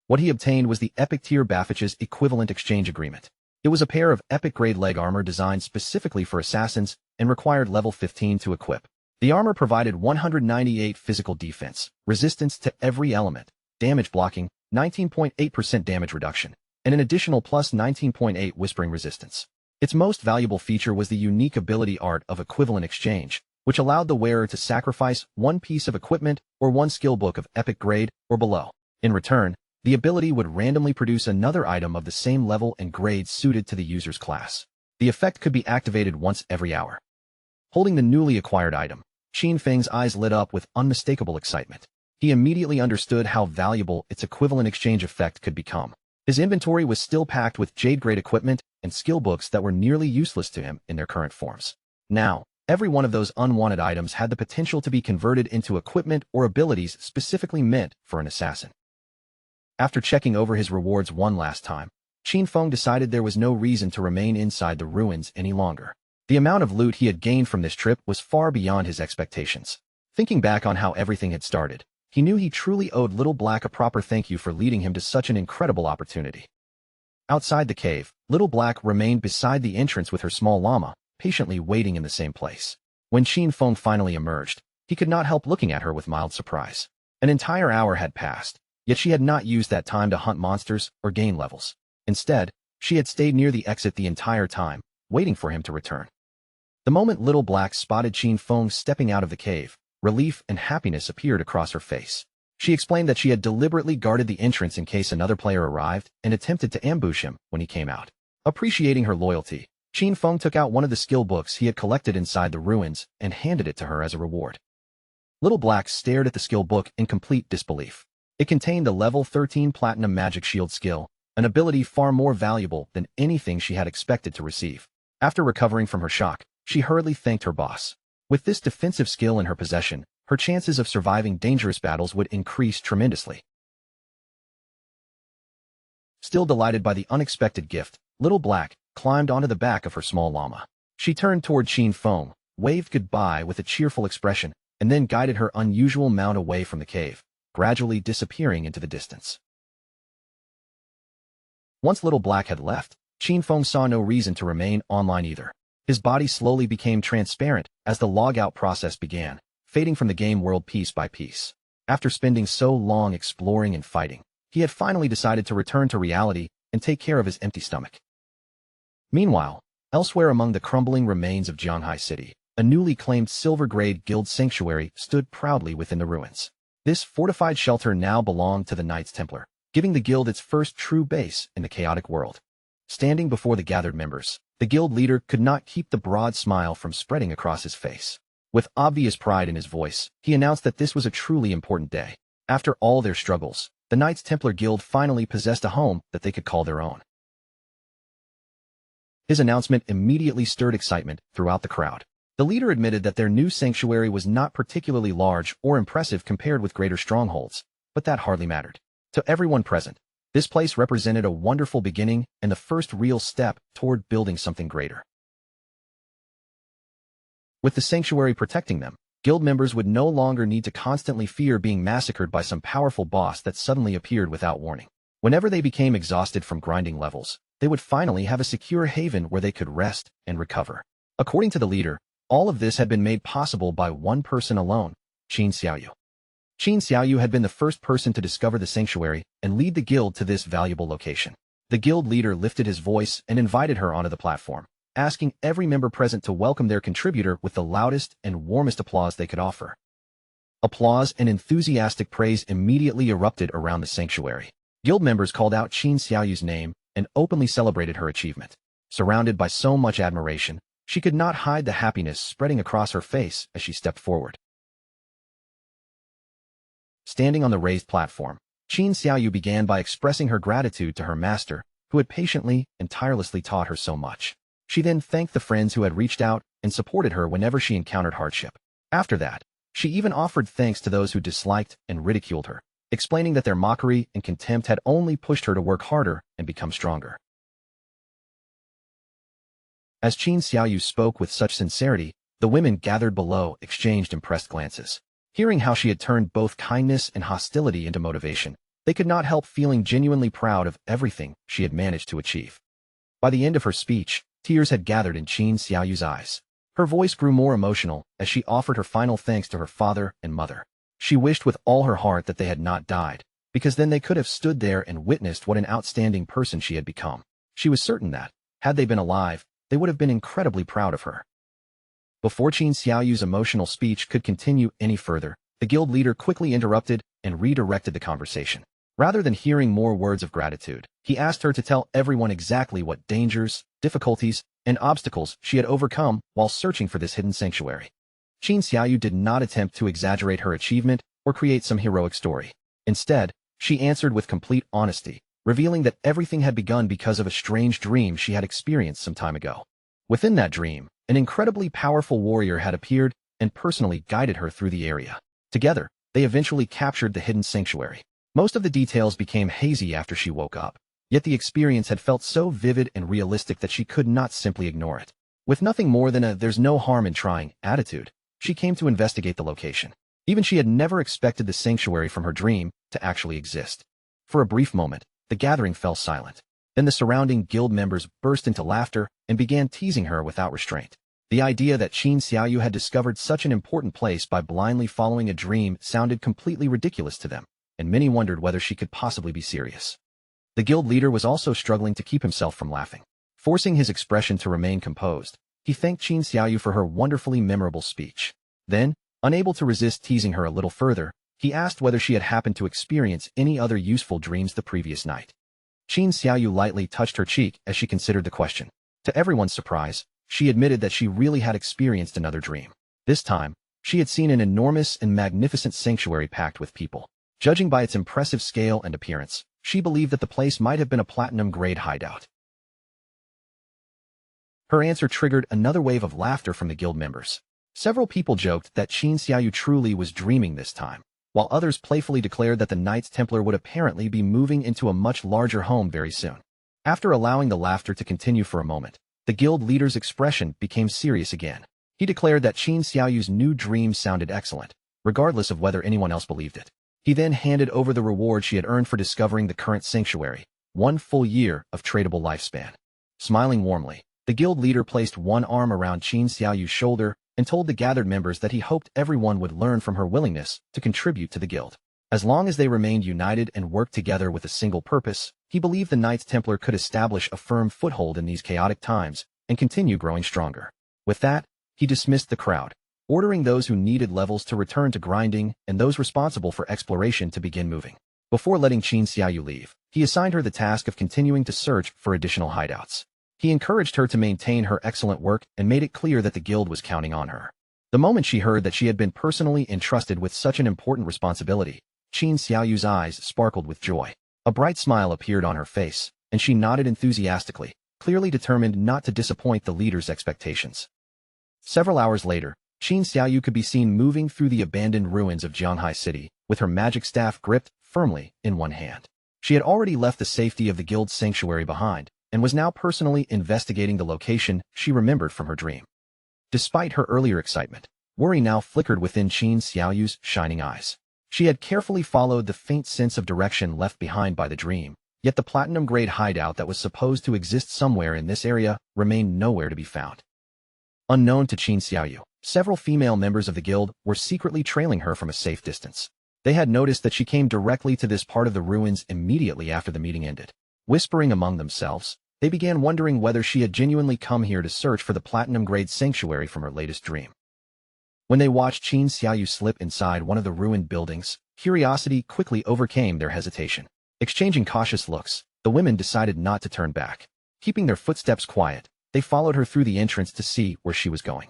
What he obtained was the Epic Tier Bafich's equivalent exchange agreement. It was a pair of epic-grade leg armor designed specifically for assassins and required level 15 to equip. The armor provided 198 physical defense, resistance to every element, damage blocking, 19.8% damage reduction, and an additional plus 19.8 whispering resistance. Its most valuable feature was the unique ability art of equivalent exchange, which allowed the wearer to sacrifice one piece of equipment or one skill book of epic grade or below. In return, the ability would randomly produce another item of the same level and grade suited to the user's class. The effect could be activated once every hour. Holding the newly acquired item, Qin Feng's eyes lit up with unmistakable excitement. He immediately understood how valuable its equivalent exchange effect could become. His inventory was still packed with jade-grade equipment and skill books that were nearly useless to him in their current forms. Now, every one of those unwanted items had the potential to be converted into equipment or abilities specifically meant for an assassin. After checking over his rewards one last time, Qin Feng decided there was no reason to remain inside the ruins any longer. The amount of loot he had gained from this trip was far beyond his expectations. Thinking back on how everything had started, he knew he truly owed Little Black a proper thank you for leading him to such an incredible opportunity. Outside the cave, Little Black remained beside the entrance with her small llama, patiently waiting in the same place. When Qin Feng finally emerged, he could not help looking at her with mild surprise. An entire hour had passed, yet she had not used that time to hunt monsters or gain levels. Instead, she had stayed near the exit the entire time, waiting for him to return. The moment Little Black spotted Qin Feng stepping out of the cave, relief and happiness appeared across her face. She explained that she had deliberately guarded the entrance in case another player arrived and attempted to ambush him when he came out. Appreciating her loyalty, Qin Feng took out one of the skill books he had collected inside the ruins and handed it to her as a reward. Little Black stared at the skill book in complete disbelief. It contained the level 13 Platinum Magic Shield skill, an ability far more valuable than anything she had expected to receive. After recovering from her shock, she hurriedly thanked her boss. With this defensive skill in her possession, her chances of surviving dangerous battles would increase tremendously. Still delighted by the unexpected gift, Little Black climbed onto the back of her small llama. She turned toward Qin Feng, waved goodbye with a cheerful expression, and then guided her unusual mount away from the cave, gradually disappearing into the distance. Once Little Black had left, Qin Feng saw no reason to remain online either. His body slowly became transparent as the log-out process began, fading from the game world piece by piece. After spending so long exploring and fighting, he had finally decided to return to reality and take care of his empty stomach. Meanwhile, elsewhere among the crumbling remains of Jianghai City, a newly claimed silver-grade guild sanctuary stood proudly within the ruins. This fortified shelter now belonged to the Knights Templar, giving the guild its first true base in the chaotic world. Standing before the gathered members, the guild leader could not keep the broad smile from spreading across his face. With obvious pride in his voice, he announced that this was a truly important day. After all their struggles, the Knights Templar Guild finally possessed a home that they could call their own. His announcement immediately stirred excitement throughout the crowd. The leader admitted that their new sanctuary was not particularly large or impressive compared with greater strongholds, but that hardly mattered. To everyone present, this place represented a wonderful beginning and the first real step toward building something greater. With the sanctuary protecting them, guild members would no longer need to constantly fear being massacred by some powerful boss that suddenly appeared without warning. Whenever they became exhausted from grinding levels, they would finally have a secure haven where they could rest and recover. According to the leader, all of this had been made possible by one person alone, Qin Xiaoyu. Qin Xiaoyu had been the first person to discover the sanctuary and lead the guild to this valuable location. The guild leader lifted his voice and invited her onto the platform, asking every member present to welcome their contributor with the loudest and warmest applause they could offer. Applause and enthusiastic praise immediately erupted around the sanctuary. Guild members called out Qin Xiaoyu's name and openly celebrated her achievement. Surrounded by so much admiration, she could not hide the happiness spreading across her face as she stepped forward. Standing on the raised platform, Qin Xiaoyu began by expressing her gratitude to her master, who had patiently and tirelessly taught her so much. She then thanked the friends who had reached out and supported her whenever she encountered hardship. After that, she even offered thanks to those who disliked and ridiculed her, explaining that their mockery and contempt had only pushed her to work harder and become stronger. As Qin Xiaoyu spoke with such sincerity, the women gathered below exchanged impressed glances. Hearing how she had turned both kindness and hostility into motivation, they could not help feeling genuinely proud of everything she had managed to achieve. By the end of her speech, tears had gathered in Qin Xiaoyu's eyes. Her voice grew more emotional as she offered her final thanks to her father and mother. She wished with all her heart that they had not died, because then they could have stood there and witnessed what an outstanding person she had become. She was certain that, had they been alive, they would have been incredibly proud of her. Before Qin Xiaoyu's emotional speech could continue any further, the guild leader quickly interrupted and redirected the conversation. Rather than hearing more words of gratitude, he asked her to tell everyone exactly what dangers, difficulties, and obstacles she had overcome while searching for this hidden sanctuary. Qin Xiaoyu did not attempt to exaggerate her achievement or create some heroic story. Instead, she answered with complete honesty, revealing that everything had begun because of a strange dream she had experienced some time ago. Within that dream, an incredibly powerful warrior had appeared and personally guided her through the area. Together, they eventually captured the hidden sanctuary. Most of the details became hazy after she woke up, yet the experience had felt so vivid and realistic that she could not simply ignore it. With nothing more than a "there's no harm in trying" attitude, she came to investigate the location. Even she had never expected the sanctuary from her dream to actually exist. For a brief moment, the gathering fell silent. Then the surrounding guild members burst into laughter and began teasing her without restraint. The idea that Qin Xiaoyu had discovered such an important place by blindly following a dream sounded completely ridiculous to them, and many wondered whether she could possibly be serious. The guild leader was also struggling to keep himself from laughing. Forcing his expression to remain composed, he thanked Qin Xiaoyu for her wonderfully memorable speech. Then, unable to resist teasing her a little further, he asked whether she had happened to experience any other useful dreams the previous night. Qin Xiaoyu lightly touched her cheek as she considered the question. To everyone's surprise, she admitted that she really had experienced another dream. This time, she had seen an enormous and magnificent sanctuary packed with people. Judging by its impressive scale and appearance, she believed that the place might have been a platinum-grade hideout. Her answer triggered another wave of laughter from the guild members. Several people joked that Qin Xiaoyu truly was dreaming this time, while others playfully declared that the Knights Templar would apparently be moving into a much larger home very soon. After allowing the laughter to continue for a moment, the guild leader's expression became serious again. He declared that Qin Xiaoyu's new dream sounded excellent, regardless of whether anyone else believed it. He then handed over the reward she had earned for discovering the current sanctuary, 1 full year of tradable lifespan. Smiling warmly, the guild leader placed one arm around Qin Xiaoyu's shoulder and told the gathered members that he hoped everyone would learn from her willingness to contribute to the guild. As long as they remained united and worked together with a single purpose, he believed the Knights Templar could establish a firm foothold in these chaotic times and continue growing stronger. With that, he dismissed the crowd, ordering those who needed levels to return to grinding and those responsible for exploration to begin moving. Before letting Qin Xiaoyu leave, he assigned her the task of continuing to search for additional hideouts. He encouraged her to maintain her excellent work and made it clear that the guild was counting on her. The moment she heard that she had been personally entrusted with such an important responsibility, Qin Xiaoyu's eyes sparkled with joy. A bright smile appeared on her face, and she nodded enthusiastically, clearly determined not to disappoint the leader's expectations. Several hours later, Qin Xiaoyu could be seen moving through the abandoned ruins of Jianghai City, with her magic staff gripped firmly in one hand. She had already left the safety of the guild's sanctuary behind, and was now personally investigating the location she remembered from her dream. Despite her earlier excitement, worry now flickered within Qin Xiaoyu's shining eyes. She had carefully followed the faint sense of direction left behind by the dream, yet the platinum-grade hideout that was supposed to exist somewhere in this area remained nowhere to be found. Unknown to Qin Xiaoyu, several female members of the guild were secretly trailing her from a safe distance. They had noticed that she came directly to this part of the ruins immediately after the meeting ended. Whispering among themselves, they began wondering whether she had genuinely come here to search for the platinum-grade sanctuary from her latest dream. When they watched Qin Xiaoyu slip inside one of the ruined buildings, curiosity quickly overcame their hesitation. Exchanging cautious looks, the women decided not to turn back. Keeping their footsteps quiet, they followed her through the entrance to see where she was going.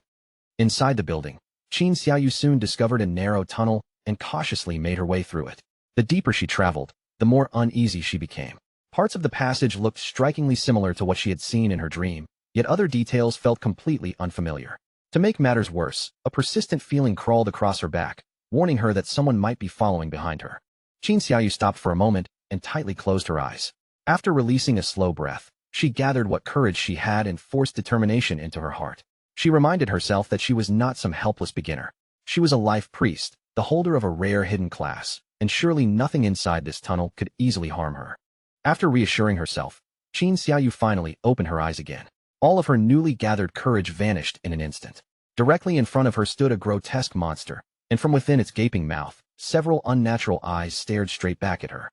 Inside the building, Qin Xiaoyu soon discovered a narrow tunnel and cautiously made her way through it. The deeper she traveled, the more uneasy she became. Parts of the passage looked strikingly similar to what she had seen in her dream, yet other details felt completely unfamiliar. To make matters worse, a persistent feeling crawled across her back, warning her that someone might be following behind her. Qin Xiaoyu stopped for a moment and tightly closed her eyes. After releasing a slow breath, she gathered what courage she had and forced determination into her heart. She reminded herself that she was not some helpless beginner. She was a life priest, the holder of a rare hidden class, and surely nothing inside this tunnel could easily harm her. After reassuring herself, Qin Xiaoyu finally opened her eyes again. All of her newly gathered courage vanished in an instant. Directly in front of her stood a grotesque monster, and from within its gaping mouth, several unnatural eyes stared straight back at her.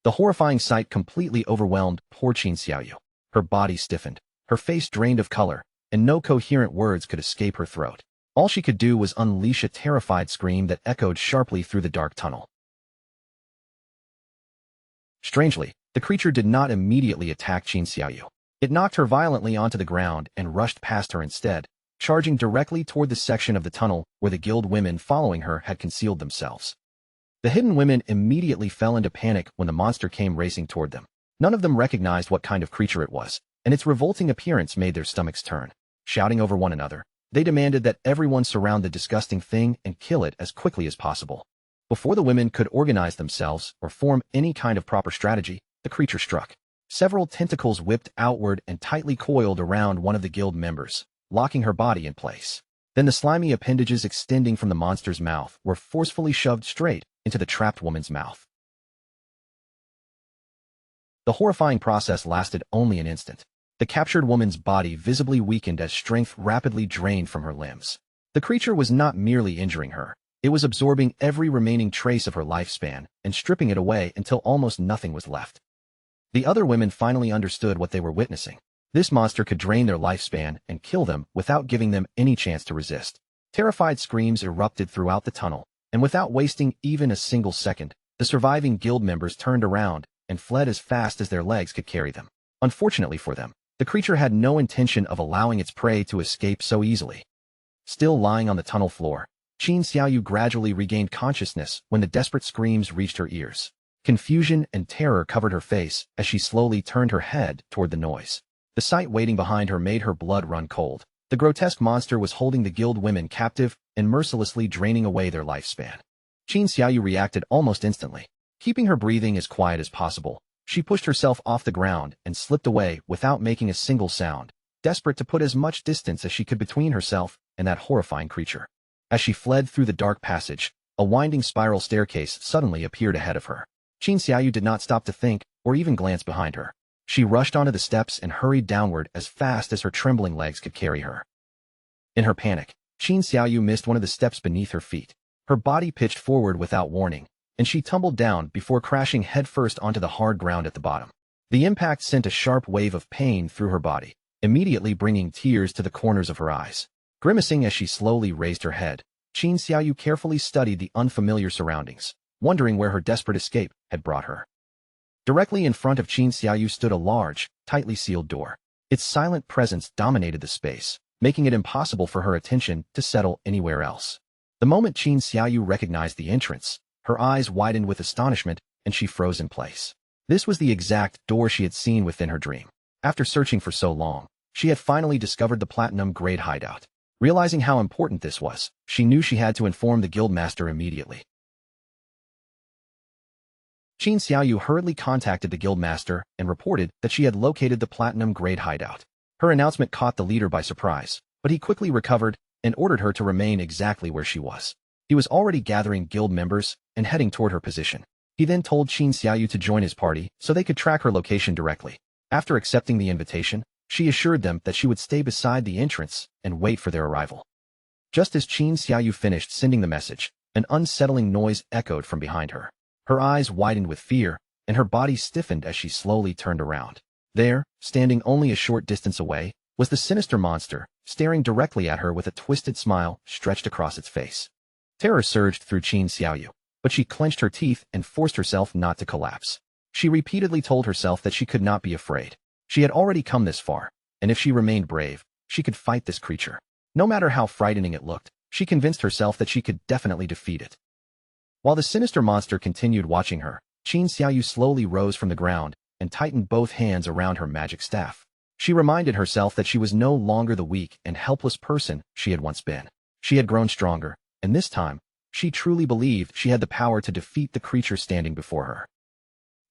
The horrifying sight completely overwhelmed poor Qin Xiaoyu. Her body stiffened, her face drained of color, and no coherent words could escape her throat. All she could do was unleash a terrified scream that echoed sharply through the dark tunnel. Strangely, the creature did not immediately attack Qin Xiaoyu. It knocked her violently onto the ground and rushed past her instead, charging directly toward the section of the tunnel where the guild women following her had concealed themselves. The hidden women immediately fell into panic when the monster came racing toward them. None of them recognized what kind of creature it was, and its revolting appearance made their stomachs turn. Shouting over one another, they demanded that everyone surround the disgusting thing and kill it as quickly as possible. Before the women could organize themselves or form any kind of proper strategy, the creature struck. Several tentacles whipped outward and tightly coiled around one of the guild members, locking her body in place. Then the slimy appendages extending from the monster's mouth were forcefully shoved straight into the trapped woman's mouth. The horrifying process lasted only an instant. The captured woman's body visibly weakened as strength rapidly drained from her limbs. The creature was not merely injuring her. It was absorbing every remaining trace of her lifespan and stripping it away until almost nothing was left. The other women finally understood what they were witnessing. This monster could drain their lifespan and kill them without giving them any chance to resist. Terrified screams erupted throughout the tunnel, and without wasting even a single second, the surviving guild members turned around and fled as fast as their legs could carry them. Unfortunately for them, the creature had no intention of allowing its prey to escape so easily. Still lying on the tunnel floor, Qin Xiaoyu gradually regained consciousness when the desperate screams reached her ears. Confusion and terror covered her face as she slowly turned her head toward the noise. The sight waiting behind her made her blood run cold. The grotesque monster was holding the guild women captive and mercilessly draining away their lifespan. Qin Xiaoyu reacted almost instantly. Keeping her breathing as quiet as possible, she pushed herself off the ground and slipped away without making a single sound, desperate to put as much distance as she could between herself and that horrifying creature. As she fled through the dark passage, a winding spiral staircase suddenly appeared ahead of her. Qin Xiaoyu did not stop to think or even glance behind her. She rushed onto the steps and hurried downward as fast as her trembling legs could carry her. In her panic, Qin Xiaoyu missed one of the steps beneath her feet. Her body pitched forward without warning, and she tumbled down before crashing headfirst onto the hard ground at the bottom. The impact sent a sharp wave of pain through her body, immediately bringing tears to the corners of her eyes. Grimacing as she slowly raised her head, Qin Xiaoyu carefully studied the unfamiliar surroundings, wondering where her desperate escape had brought her. Directly in front of Qin Xiaoyu stood a large, tightly sealed door. Its silent presence dominated the space, making it impossible for her attention to settle anywhere else. The moment Qin Xiaoyu recognized the entrance, her eyes widened with astonishment and she froze in place. This was the exact door she had seen within her dream. After searching for so long, she had finally discovered the platinum-grade hideout. Realizing how important this was, she knew she had to inform the guildmaster immediately. Qin Xiaoyu hurriedly contacted the guildmaster and reported that she had located the platinum-grade hideout. Her announcement caught the leader by surprise, but he quickly recovered and ordered her to remain exactly where she was. He was already gathering guild members and heading toward her position. He then told Qin Xiaoyu to join his party so they could track her location directly. After accepting the invitation, she assured them that she would stay beside the entrance and wait for their arrival. Just as Qin Xiaoyu finished sending the message, an unsettling noise echoed from behind her. Her eyes widened with fear, and her body stiffened as she slowly turned around. There, standing only a short distance away, was the sinister monster, staring directly at her with a twisted smile stretched across its face. Terror surged through Qin Xiaoyu, but she clenched her teeth and forced herself not to collapse. She repeatedly told herself that she could not be afraid. She had already come this far, and if she remained brave, she could fight this creature. No matter how frightening it looked, she convinced herself that she could definitely defeat it. While the sinister monster continued watching her, Qin Xiaoyu slowly rose from the ground and tightened both hands around her magic staff. She reminded herself that she was no longer the weak and helpless person she had once been. She had grown stronger, and this time, she truly believed she had the power to defeat the creature standing before her.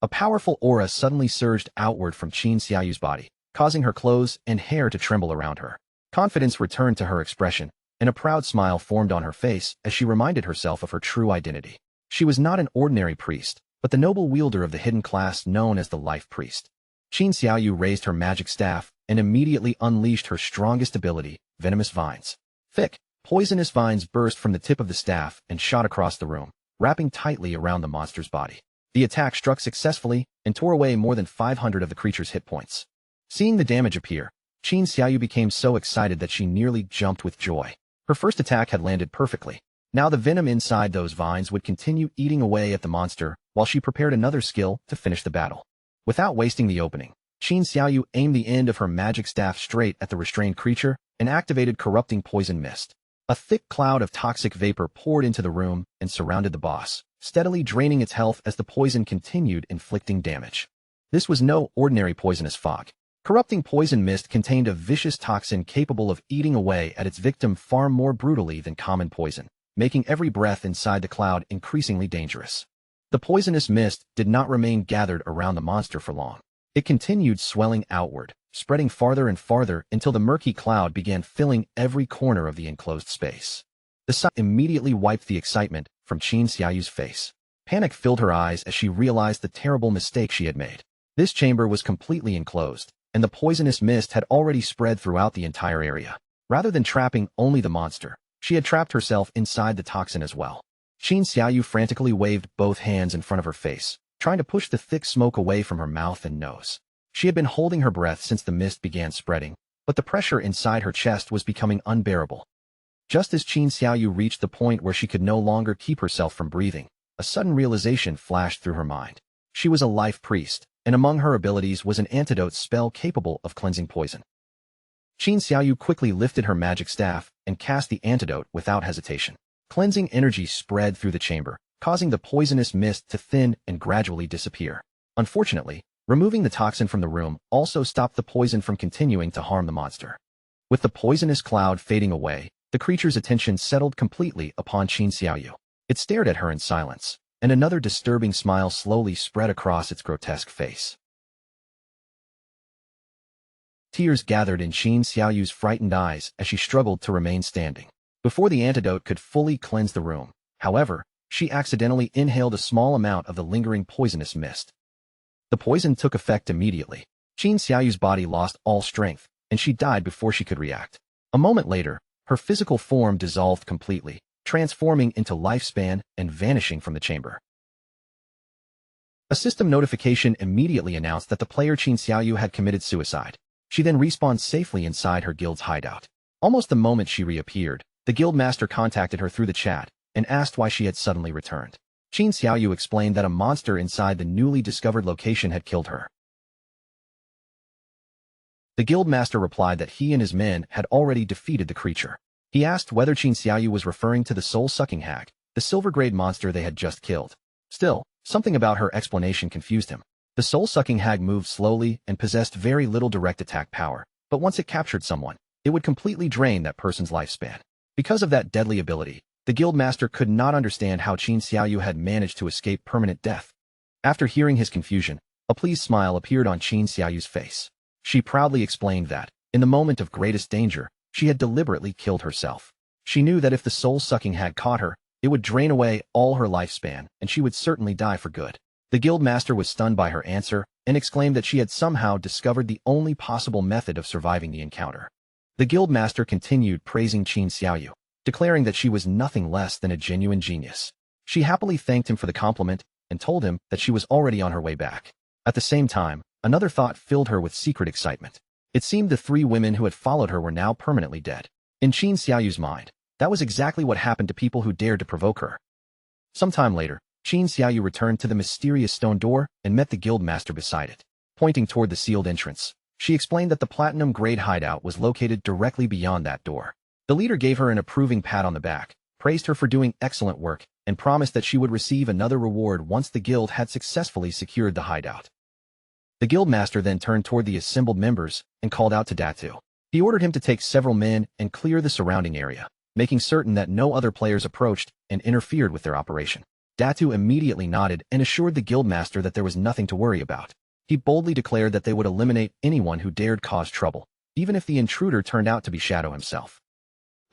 A powerful aura suddenly surged outward from Qin Xiaoyu's body, causing her clothes and hair to tremble around her. Confidence returned to her expression, and a proud smile formed on her face as she reminded herself of her true identity. She was not an ordinary priest, but the noble wielder of the hidden class known as the Life Priest. Qin Xiaoyu raised her magic staff and immediately unleashed her strongest ability, venomous vines. Thick, poisonous vines burst from the tip of the staff and shot across the room, wrapping tightly around the monster's body. The attack struck successfully and tore away more than 500 of the creature's hit points. Seeing the damage appear, Qin Xiaoyu became so excited that she nearly jumped with joy. Her first attack had landed perfectly. Now the venom inside those vines would continue eating away at the monster while she prepared another skill to finish the battle. Without wasting the opening, Qin Xiaoyu aimed the end of her magic staff straight at the restrained creature and activated corrupting poison mist. A thick cloud of toxic vapor poured into the room and surrounded the boss, steadily draining its health as the poison continued inflicting damage. This was no ordinary poisonous fog. Corrupting poison mist contained a vicious toxin capable of eating away at its victim far more brutally than common poison, making every breath inside the cloud increasingly dangerous. The poisonous mist did not remain gathered around the monster for long. It continued swelling outward, spreading farther and farther until the murky cloud began filling every corner of the enclosed space. The sight immediately wiped the excitement from Qin Xiaoyu's face. Panic filled her eyes as she realized the terrible mistake she had made. This chamber was completely enclosed, and the poisonous mist had already spread throughout the entire area. Rather than trapping only the monster, she had trapped herself inside the toxin as well. Qin Xiaoyu frantically waved both hands in front of her face, trying to push the thick smoke away from her mouth and nose. She had been holding her breath since the mist began spreading, but the pressure inside her chest was becoming unbearable. Just as Qin Xiaoyu reached the point where she could no longer keep herself from breathing, a sudden realization flashed through her mind. She was a life priest, and among her abilities was an antidote spell capable of cleansing poison. Qin Xiaoyu quickly lifted her magic staff and cast the antidote without hesitation. Cleansing energy spread through the chamber, causing the poisonous mist to thin and gradually disappear. Unfortunately, removing the toxin from the room also stopped the poison from continuing to harm the monster. With the poisonous cloud fading away, the creature's attention settled completely upon Qin Xiaoyu. It stared at her in silence, and another disturbing smile slowly spread across its grotesque face. Tears gathered in Qin Xiaoyu's frightened eyes as she struggled to remain standing. Before the antidote could fully cleanse the room, however, she accidentally inhaled a small amount of the lingering poisonous mist. The poison took effect immediately. Qin Xiaoyu's body lost all strength, and she died before she could react. A moment later, her physical form dissolved completely, transforming into lifespan and vanishing from the chamber. A system notification immediately announced that the player Qin Xiaoyu had committed suicide. She then respawned safely inside her guild's hideout. Almost the moment she reappeared, the guild master contacted her through the chat and asked why she had suddenly returned. Qin Xiaoyu explained that a monster inside the newly discovered location had killed her. The guild master replied that he and his men had already defeated the creature. He asked whether Qin Xiaoyu was referring to the soul-sucking hag, the silver-grade monster they had just killed. Still, something about her explanation confused him. The soul-sucking hag moved slowly and possessed very little direct attack power, but once it captured someone, it would completely drain that person's lifespan. Because of that deadly ability, the guild master could not understand how Qin Xiaoyu had managed to escape permanent death. After hearing his confusion, a pleased smile appeared on Qin Xiaoyu's face. She proudly explained that, in the moment of greatest danger, she had deliberately killed herself. She knew that if the soul-sucking hag caught her, it would drain away all her lifespan, and she would certainly die for good. The guild master was stunned by her answer and exclaimed that she had somehow discovered the only possible method of surviving the encounter. The guild master continued praising Qin Xiaoyu, declaring that she was nothing less than a genuine genius. She happily thanked him for the compliment and told him that she was already on her way back. At the same time, another thought filled her with secret excitement. It seemed the 3 women who had followed her were now permanently dead. In Qin Xiaoyu's mind, that was exactly what happened to people who dared to provoke her. Sometime later, Qin Xiaoyu returned to the mysterious stone door and met the guild master beside it. Pointing toward the sealed entrance, she explained that the platinum-grade hideout was located directly beyond that door. The leader gave her an approving pat on the back, praised her for doing excellent work, and promised that she would receive another reward once the guild had successfully secured the hideout. The guild master then turned toward the assembled members and called out to Datu. He ordered him to take several men and clear the surrounding area, making certain that no other players approached and interfered with their operation. Datu immediately nodded and assured the guild master that there was nothing to worry about. He boldly declared that they would eliminate anyone who dared cause trouble, even if the intruder turned out to be Shadow himself.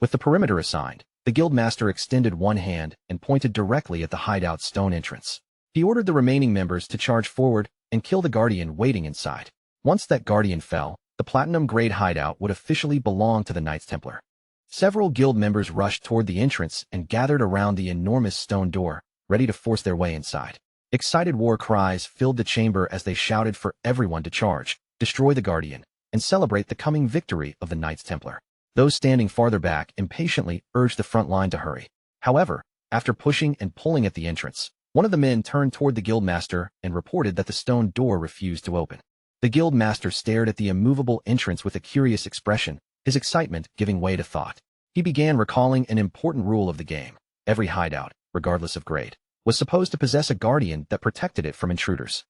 With the perimeter assigned, the guild master extended one hand and pointed directly at the hideout's stone entrance. He ordered the remaining members to charge forward and kill the guardian waiting inside. Once that guardian fell, the platinum-grade hideout would officially belong to the Knights Templar. Several guild members rushed toward the entrance and gathered around the enormous stone door, ready to force their way inside. Excited war cries filled the chamber as they shouted for everyone to charge, destroy the guardian, and celebrate the coming victory of the Knights Templar. Those standing farther back impatiently urged the front line to hurry. However, after pushing and pulling at the entrance, one of the men turned toward the guild master and reported that the stone door refused to open. The guild master stared at the immovable entrance with a curious expression, his excitement giving way to thought. He began recalling an important rule of the game. Every hideout, regardless of grade, was supposed to possess a guardian that protected it from intruders.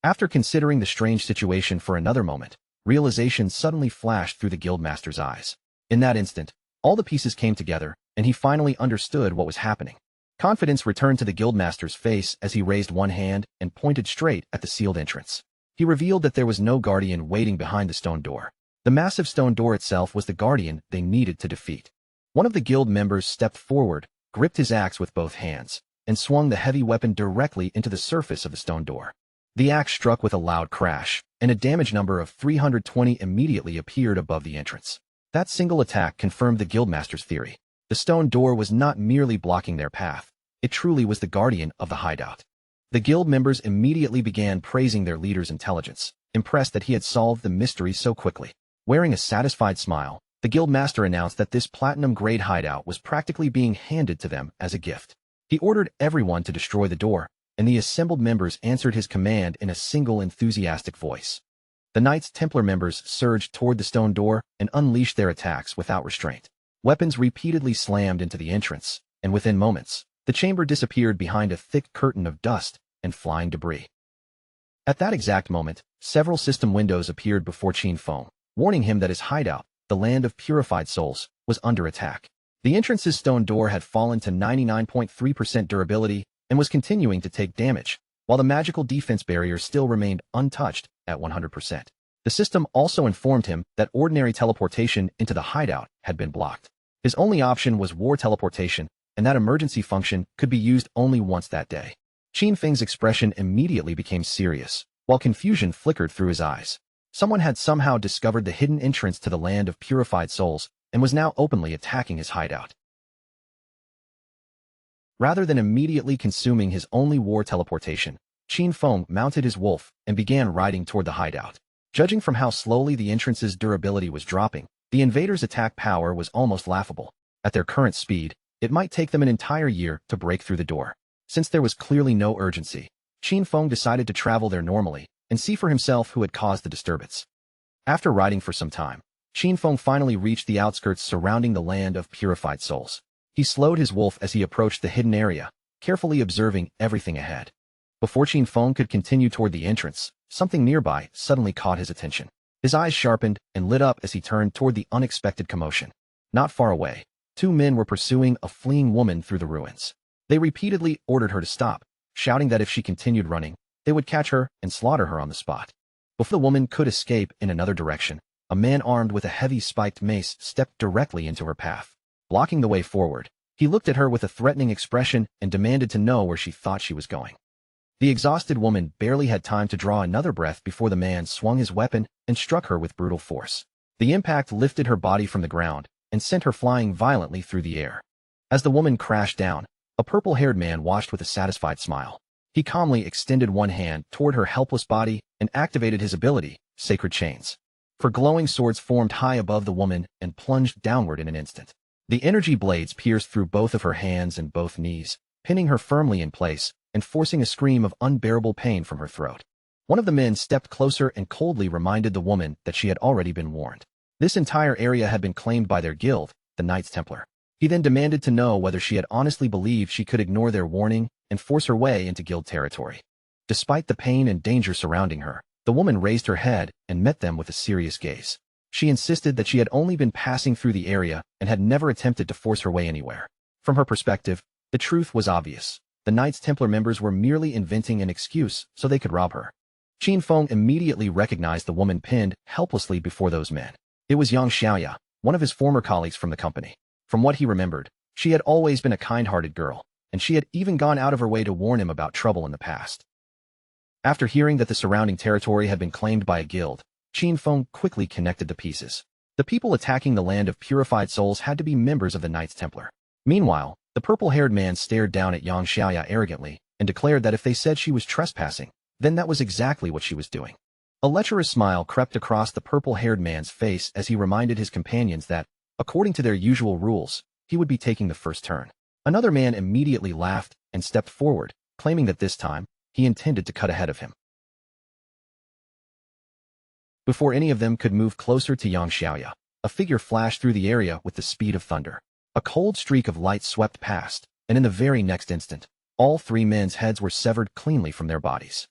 After considering the strange situation for another moment, realization suddenly flashed through the guildmaster's eyes. In that instant, all the pieces came together, and he finally understood what was happening. Confidence returned to the guildmaster's face as he raised one hand and pointed straight at the sealed entrance. He revealed that there was no guardian waiting behind the stone door. The massive stone door itself was the guardian they needed to defeat. One of the guild members stepped forward, gripped his axe with both hands, and swung the heavy weapon directly into the surface of the stone door. The axe struck with a loud crash, and a damage number of 320 immediately appeared above the entrance. That single attack confirmed the guildmaster's theory. The stone door was not merely blocking their path, it truly was the guardian of the hideout. The guild members immediately began praising their leader's intelligence, impressed that he had solved the mystery so quickly. Wearing a satisfied smile, the guildmaster announced that this platinum-grade hideout was practically being handed to them as a gift. He ordered everyone to destroy the door, and the assembled members answered his command in a single enthusiastic voice. The Knights Templar members surged toward the stone door and unleashed their attacks without restraint. Weapons repeatedly slammed into the entrance, and within moments, the chamber disappeared behind a thick curtain of dust and flying debris. At that exact moment, several system windows appeared before Qin Feng, warning him that his hideout, the land of purified souls, was under attack. The entrance's stone door had fallen to 99.3% durability and was continuing to take damage, while the magical defense barrier still remained untouched at 100%. The system also informed him that ordinary teleportation into the hideout had been blocked. His only option was war teleportation, and that emergency function could be used only once that day. Qin Feng's expression immediately became serious, while confusion flickered through his eyes. Someone had somehow discovered the hidden entrance to the land of purified souls and was now openly attacking his hideout. Rather than immediately consuming his only war teleportation, Qin Feng mounted his wolf and began riding toward the hideout. Judging from how slowly the entrance's durability was dropping, the invaders' attack power was almost laughable. At their current speed, it might take them an entire year to break through the door. Since there was clearly no urgency, Qin Feng decided to travel there normally and see for himself who had caused the disturbance. After riding for some time, Qin Feng finally reached the outskirts surrounding the land of purified souls. He slowed his wolf as he approached the hidden area, carefully observing everything ahead. Before Qin Feng could continue toward the entrance, something nearby suddenly caught his attention. His eyes sharpened and lit up as he turned toward the unexpected commotion. Not far away, two men were pursuing a fleeing woman through the ruins. They repeatedly ordered her to stop, shouting that if she continued running, they would catch her and slaughter her on the spot. Before the woman could escape in another direction, a man armed with a heavy spiked mace stepped directly into her path. Blocking the way forward, he looked at her with a threatening expression and demanded to know where she thought she was going. The exhausted woman barely had time to draw another breath before the man swung his weapon and struck her with brutal force. The impact lifted her body from the ground and sent her flying violently through the air. As the woman crashed down, a purple-haired man watched with a satisfied smile. He calmly extended one hand toward her helpless body and activated his ability, Sacred Chains. For glowing swords formed high above the woman and plunged downward in an instant. The energy blades pierced through both of her hands and both knees, pinning her firmly in place and forcing a scream of unbearable pain from her throat. One of the men stepped closer and coldly reminded the woman that she had already been warned. This entire area had been claimed by their guild, the Knights Templar. He then demanded to know whether she had honestly believed she could ignore their warning and force her way into guild territory. Despite the pain and danger surrounding her, the woman raised her head and met them with a serious gaze. She insisted that she had only been passing through the area and had never attempted to force her way anywhere. From her perspective, the truth was obvious. The Knights Templar members were merely inventing an excuse so they could rob her. Qin Feng immediately recognized the woman pinned helplessly before those men. It was Yang Xiaoya, one of his former colleagues from the company. From what he remembered, she had always been a kind-hearted girl, and she had even gone out of her way to warn him about trouble in the past. After hearing that the surrounding territory had been claimed by a guild, Qin Feng quickly connected the pieces. The people attacking the land of purified souls had to be members of the Knights Templar. Meanwhile, the purple-haired man stared down at Yang Xiaoya arrogantly and declared that if they said she was trespassing, then that was exactly what she was doing. A lecherous smile crept across the purple-haired man's face as he reminded his companions that, according to their usual rules, he would be taking the first turn. Another man immediately laughed and stepped forward, claiming that this time, he intended to cut ahead of him. Before any of them could move closer to Yang Xiaoya, a figure flashed through the area with the speed of thunder. A cold streak of light swept past, and in the very next instant, all three men's heads were severed cleanly from their bodies.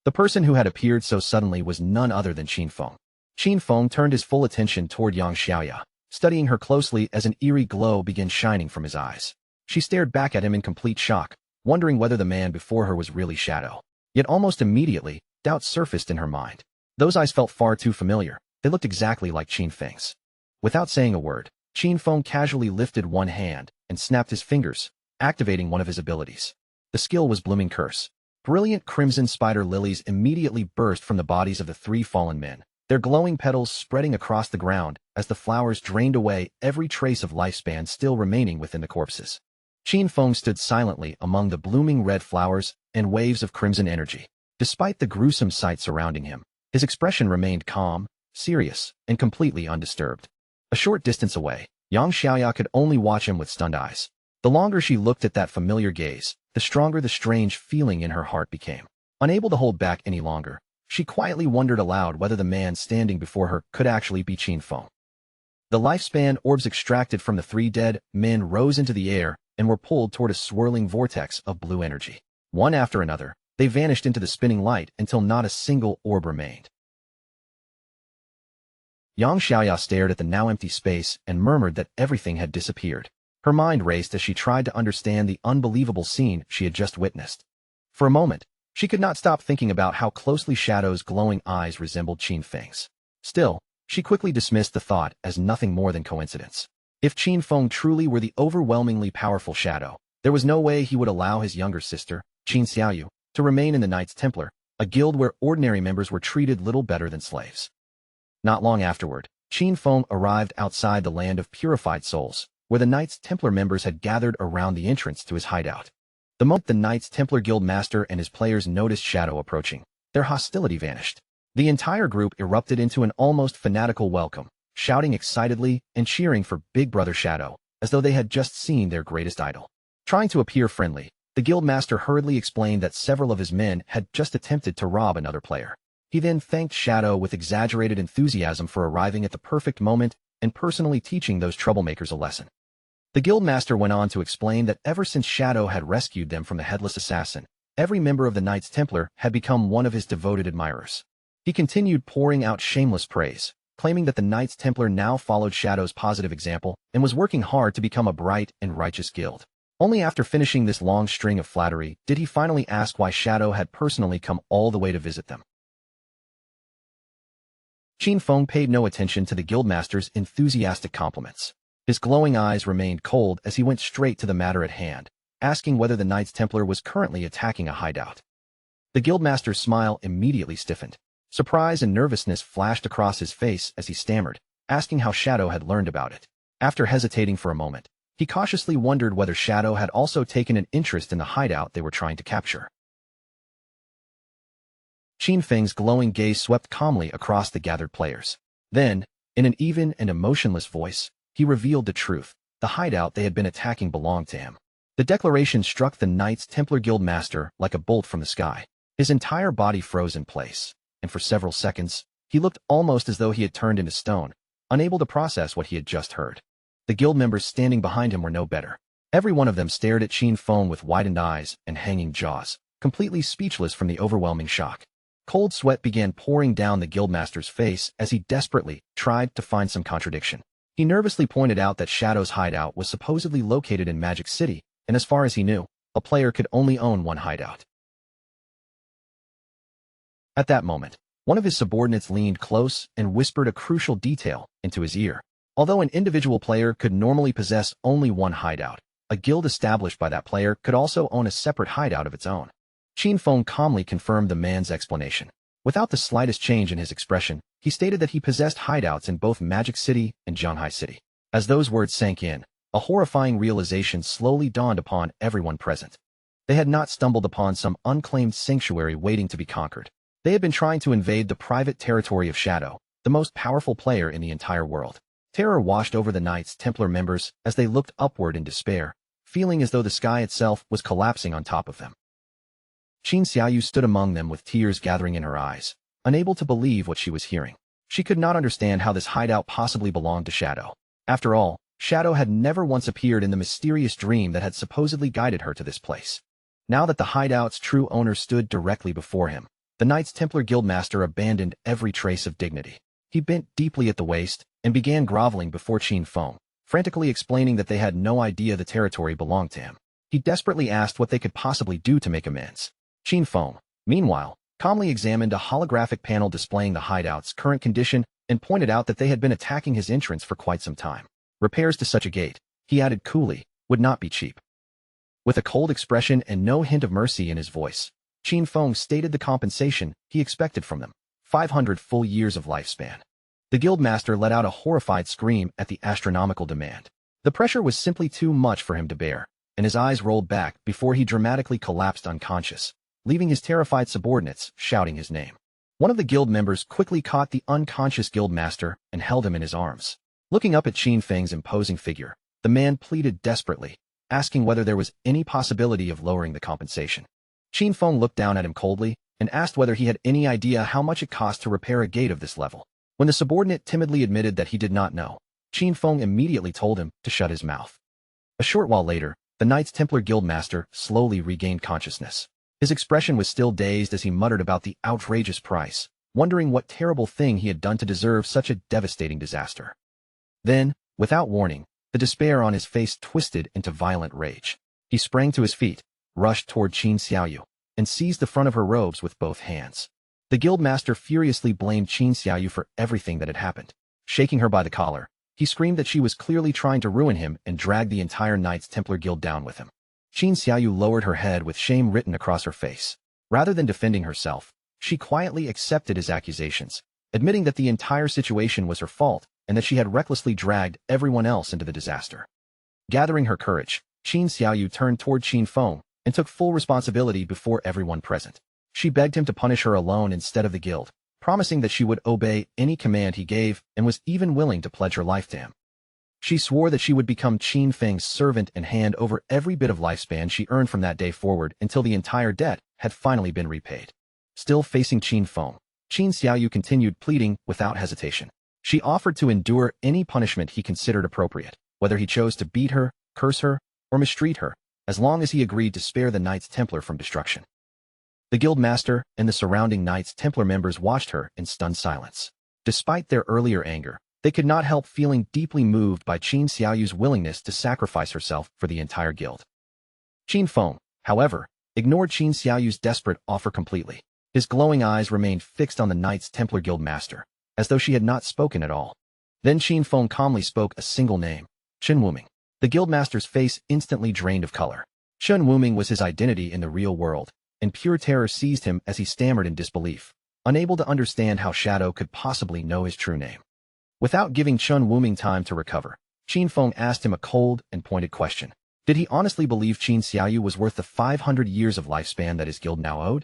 The person who had appeared so suddenly was none other than Qin Feng. Qin Feng turned his full attention toward Yang Xiaoya, studying her closely as an eerie glow began shining from his eyes. She stared back at him in complete shock, wondering whether the man before her was really Shadow. Yet almost immediately, doubt surfaced in her mind. Those eyes felt far too familiar. They looked exactly like Qin Feng's. Without saying a word, Qin Feng casually lifted one hand and snapped his fingers, activating one of his abilities. The skill was Blooming Curse. Brilliant crimson spider lilies immediately burst from the bodies of the three fallen men, their glowing petals spreading across the ground as the flowers drained away every trace of lifespan still remaining within the corpses. Qin Feng stood silently among the blooming red flowers and waves of crimson energy. Despite the gruesome sight surrounding him, his expression remained calm, serious, and completely undisturbed. A short distance away, Yang Xiaoya could only watch him with stunned eyes. The longer she looked at that familiar gaze, the stronger the strange feeling in her heart became. Unable to hold back any longer, she quietly wondered aloud whether the man standing before her could actually be Qin Feng. The lifespan orbs extracted from the three dead men rose into the air and were pulled toward a swirling vortex of blue energy. One after another, they vanished into the spinning light until not a single orb remained. Yang Xiaoya stared at the now empty space and murmured that everything had disappeared. Her mind raced as she tried to understand the unbelievable scene she had just witnessed. For a moment, she could not stop thinking about how closely Shadow's glowing eyes resembled Qin Feng's. Still, she quickly dismissed the thought as nothing more than coincidence. If Qin Feng truly were the overwhelmingly powerful Shadow, there was no way he would allow his younger sister, Qin Xiaoyu, to remain in the Knights Templar, a guild where ordinary members were treated little better than slaves. Not long afterward, Qin Feng arrived outside the land of purified souls, where the Knights Templar members had gathered around the entrance to his hideout. The moment the Knights Templar Guild Master and his players noticed Shadow approaching, their hostility vanished. The entire group erupted into an almost fanatical welcome, shouting excitedly and cheering for Big Brother Shadow, as though they had just seen their greatest idol. Trying to appear friendly, the Guild Master hurriedly explained that several of his men had just attempted to rob another player. He then thanked Shadow with exaggerated enthusiasm for arriving at the perfect moment and personally teaching those troublemakers a lesson. The Guild Master went on to explain that ever since Shadow had rescued them from the Headless Assassin, every member of the Knights Templar had become one of his devoted admirers. He continued pouring out shameless praise, claiming that the Knights Templar now followed Shadow's positive example and was working hard to become a bright and righteous guild. Only after finishing this long string of flattery did he finally ask why Shadow had personally come all the way to visit them. Qin Feng paid no attention to the Guildmaster's enthusiastic compliments. His glowing eyes remained cold as he went straight to the matter at hand, asking whether the Knights Templar was currently attacking a hideout. The Guildmaster's smile immediately stiffened. Surprise and nervousness flashed across his face as he stammered, asking how Shadow had learned about it. After hesitating for a moment, he cautiously wondered whether Shadow had also taken an interest in the hideout they were trying to capture. Qin Feng's glowing gaze swept calmly across the gathered players. Then, in an even and emotionless voice, he revealed the truth. The hideout they had been attacking belonged to him. The declaration struck the Knights Templar Guild Master like a bolt from the sky. His entire body froze in place, and for several seconds, he looked almost as though he had turned into stone, unable to process what he had just heard. The guild members standing behind him were no better. Every one of them stared at Qin Feng with widened eyes and hanging jaws, completely speechless from the overwhelming shock. Cold sweat began pouring down the guildmaster's face as he desperately tried to find some contradiction. He nervously pointed out that Shadow's hideout was supposedly located in Magic City, and as far as he knew, a player could only own one hideout. At that moment, one of his subordinates leaned close and whispered a crucial detail into his ear. Although an individual player could normally possess only one hideout, a guild established by that player could also own a separate hideout of its own. Qin Feng calmly confirmed the man's explanation. Without the slightest change in his expression, he stated that he possessed hideouts in both Magic City and Zhanghai City. As those words sank in, a horrifying realization slowly dawned upon everyone present. They had not stumbled upon some unclaimed sanctuary waiting to be conquered. They had been trying to invade the private territory of Shadow, the most powerful player in the entire world. Terror washed over the Knights Templar members as they looked upward in despair, feeling as though the sky itself was collapsing on top of them. Qin Xiaoyu stood among them with tears gathering in her eyes, unable to believe what she was hearing. She could not understand how this hideout possibly belonged to Shadow. After all, Shadow had never once appeared in the mysterious dream that had supposedly guided her to this place. Now that the hideout's true owner stood directly before him, the Knights Templar Guildmaster abandoned every trace of dignity. He bent deeply at the waist and began groveling before Qin Feng, frantically explaining that they had no idea the territory belonged to him. He desperately asked what they could possibly do to make amends. Qin Feng, meanwhile, calmly examined a holographic panel displaying the hideout's current condition and pointed out that they had been attacking his entrance for quite some time. Repairs to such a gate, he added coolly, would not be cheap. With a cold expression and no hint of mercy in his voice, Qin Feng stated the compensation he expected from them: 500 full years of lifespan. The guildmaster let out a horrified scream at the astronomical demand. The pressure was simply too much for him to bear, and his eyes rolled back before he dramatically collapsed unconscious, leaving his terrified subordinates shouting his name. One of the guild members quickly caught the unconscious guildmaster and held him in his arms. Looking up at Qin Feng's imposing figure, the man pleaded desperately, asking whether there was any possibility of lowering the compensation. Qin Feng looked down at him coldly and asked whether he had any idea how much it cost to repair a gate of this level. When the subordinate timidly admitted that he did not know, Qin Feng immediately told him to shut his mouth. A short while later, The Knights Templar Guildmaster slowly regained consciousness. His expression was still dazed as he muttered about the outrageous price, wondering what terrible thing he had done to deserve such a devastating disaster. Then, without warning, the despair on his face twisted into violent rage. He sprang to his feet, rushed toward Qin Xiaoyu, and seized the front of her robes with both hands. The Guildmaster furiously blamed Qin Xiaoyu for everything that had happened. Shaking her by the collar, he screamed that she was clearly trying to ruin him and dragged the entire Knights Templar Guild down with him. Qin Xiaoyu lowered her head with shame written across her face. Rather than defending herself, she quietly accepted his accusations, admitting that the entire situation was her fault and that she had recklessly dragged everyone else into the disaster. Gathering her courage, Qin Xiaoyu turned toward Qin Feng and took full responsibility before everyone present. She begged him to punish her alone instead of the guild, promising that she would obey any command he gave and was even willing to pledge her life to him. She swore that she would become Qin Feng's servant and hand over every bit of lifespan she earned from that day forward until the entire debt had finally been repaid. Still facing Qin Feng, Qin Xiaoyu continued pleading without hesitation. She offered to endure any punishment he considered appropriate, whether he chose to beat her, curse her, or mistreat her, as long as he agreed to spare the Knights Templar from destruction. The Guildmaster and the surrounding Knights Templar members watched her in stunned silence. Despite their earlier anger, they could not help feeling deeply moved by Qin Xiaoyu's willingness to sacrifice herself for the entire guild. Qin Feng, however, ignored Qin Xiaoyu's desperate offer completely. His glowing eyes remained fixed on the Knights Templar Guildmaster, as though she had not spoken at all. Then Qin Feng calmly spoke a single name, Chen Wuming. The Guildmaster's face instantly drained of color. Chen Wuming was his identity in the real world, and pure terror seized him as he stammered in disbelief, unable to understand how Shadow could possibly know his true name. Without giving Chen Wuming time to recover, Qin Feng asked him a cold and pointed question. Did he honestly believe Qin Xiaoyu was worth the 500 years of lifespan that his guild now owed?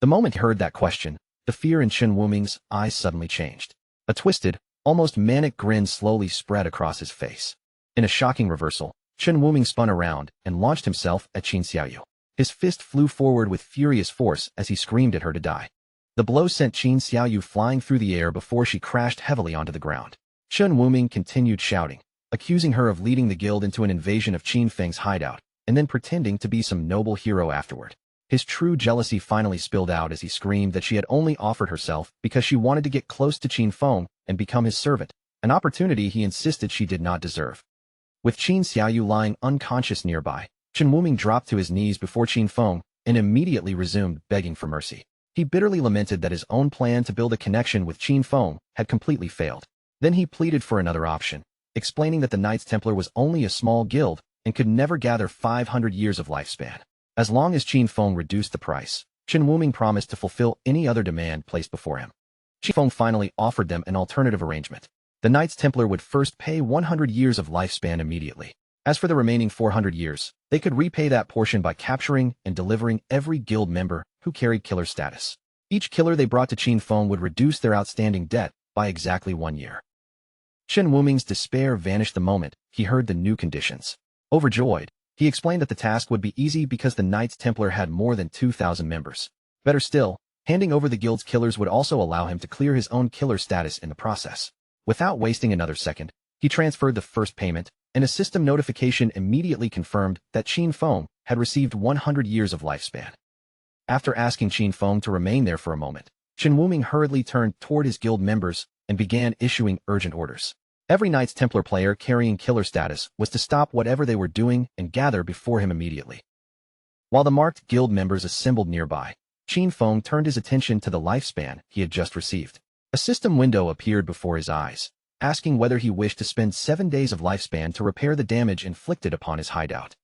The moment he heard that question, the fear in Chen Wuming's eyes suddenly changed. A twisted, almost manic grin slowly spread across his face. In a shocking reversal, Chen Wuming spun around and launched himself at Qin Xiaoyu. His fist flew forward with furious force as he screamed at her to die. The blow sent Qin Xiaoyu flying through the air before she crashed heavily onto the ground. Chen Wuming continued shouting, accusing her of leading the guild into an invasion of Qin Feng's hideout, and then pretending to be some noble hero afterward. His true jealousy finally spilled out as he screamed that she had only offered herself because she wanted to get close to Qin Feng and become his servant, an opportunity he insisted she did not deserve. With Qin Xiaoyu lying unconscious nearby, Chen Wuming dropped to his knees before Qin Feng and immediately resumed begging for mercy. He bitterly lamented that his own plan to build a connection with Qin Feng had completely failed. Then he pleaded for another option, explaining that the Knights Templar was only a small guild and could never gather 500 years of lifespan. As long as Qin Feng reduced the price, Chen Wuming promised to fulfill any other demand placed before him. Qin Feng finally offered them an alternative arrangement. The Knights Templar would first pay 100 years of lifespan immediately. As for the remaining 400 years, they could repay that portion by capturing and delivering every guild member who carried killer status. Each killer they brought to Qin Feng would reduce their outstanding debt by exactly 1 year. Chen Wuming's despair vanished the moment he heard the new conditions. Overjoyed, he explained that the task would be easy because the Knights Templar had more than 2,000 members. Better still, handing over the guild's killers would also allow him to clear his own killer status in the process. Without wasting another second, he transferred the first payment, and a system notification immediately confirmed that Qin Feng had received 100 years of lifespan. After asking Qin Feng to remain there for a moment, Chen Wuming hurriedly turned toward his guild members and began issuing urgent orders. Every Knights Templar player carrying killer status was to stop whatever they were doing and gather before him immediately. While the marked guild members assembled nearby, Qin Feng turned his attention to the lifespan he had just received. A system window appeared before his eyes, asking whether he wished to spend 7 days of lifespan to repair the damage inflicted upon his hideout.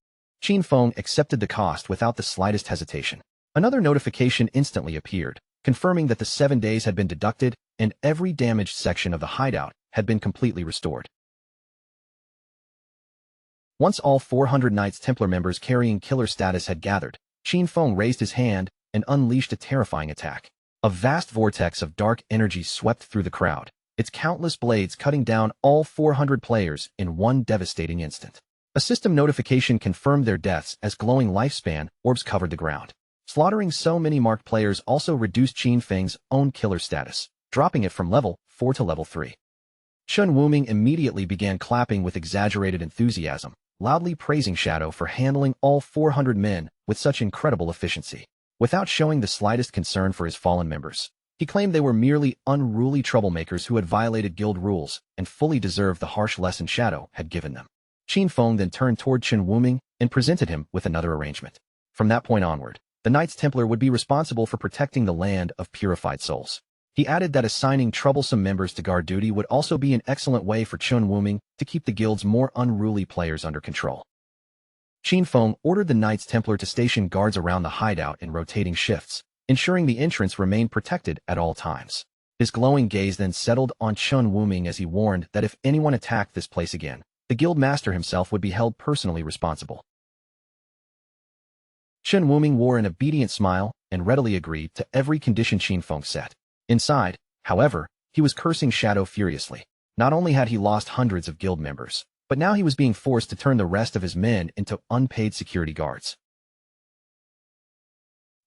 Qin Feng accepted the cost without the slightest hesitation. Another notification instantly appeared, confirming that the 7 days had been deducted and every damaged section of the hideout had been completely restored. Once all 400 Knights Templar members carrying killer status had gathered, Qin Feng raised his hand and unleashed a terrifying attack. A vast vortex of dark energy swept through the crowd, its countless blades cutting down all 400 players in one devastating instant. A system notification confirmed their deaths as glowing lifespan orbs covered the ground. Slaughtering so many marked players also reduced Qin Feng's own killer status, dropping it from level 4 to level 3. Chen Wuming immediately began clapping with exaggerated enthusiasm, loudly praising Shadow for handling all 400 men with such incredible efficiency. Without showing the slightest concern for his fallen members, he claimed they were merely unruly troublemakers who had violated guild rules and fully deserved the harsh lesson Shadow had given them. Qin Feng then turned toward Chen Wuming and presented him with another arrangement. From that point onward, the Knights Templar would be responsible for protecting the land of purified souls. He added that assigning troublesome members to guard duty would also be an excellent way for Chen Wuming to keep the guild's more unruly players under control. Qin Feng ordered the Knights Templar to station guards around the hideout in rotating shifts, ensuring the entrance remained protected at all times. His glowing gaze then settled on Chen Wuming as he warned that if anyone attacked this place again, the guild master himself would be held personally responsible. Chen Wuming wore an obedient smile and readily agreed to every condition Qin Feng set. Inside, however, he was cursing Shadow furiously. Not only had he lost hundreds of guild members, but now he was being forced to turn the rest of his men into unpaid security guards.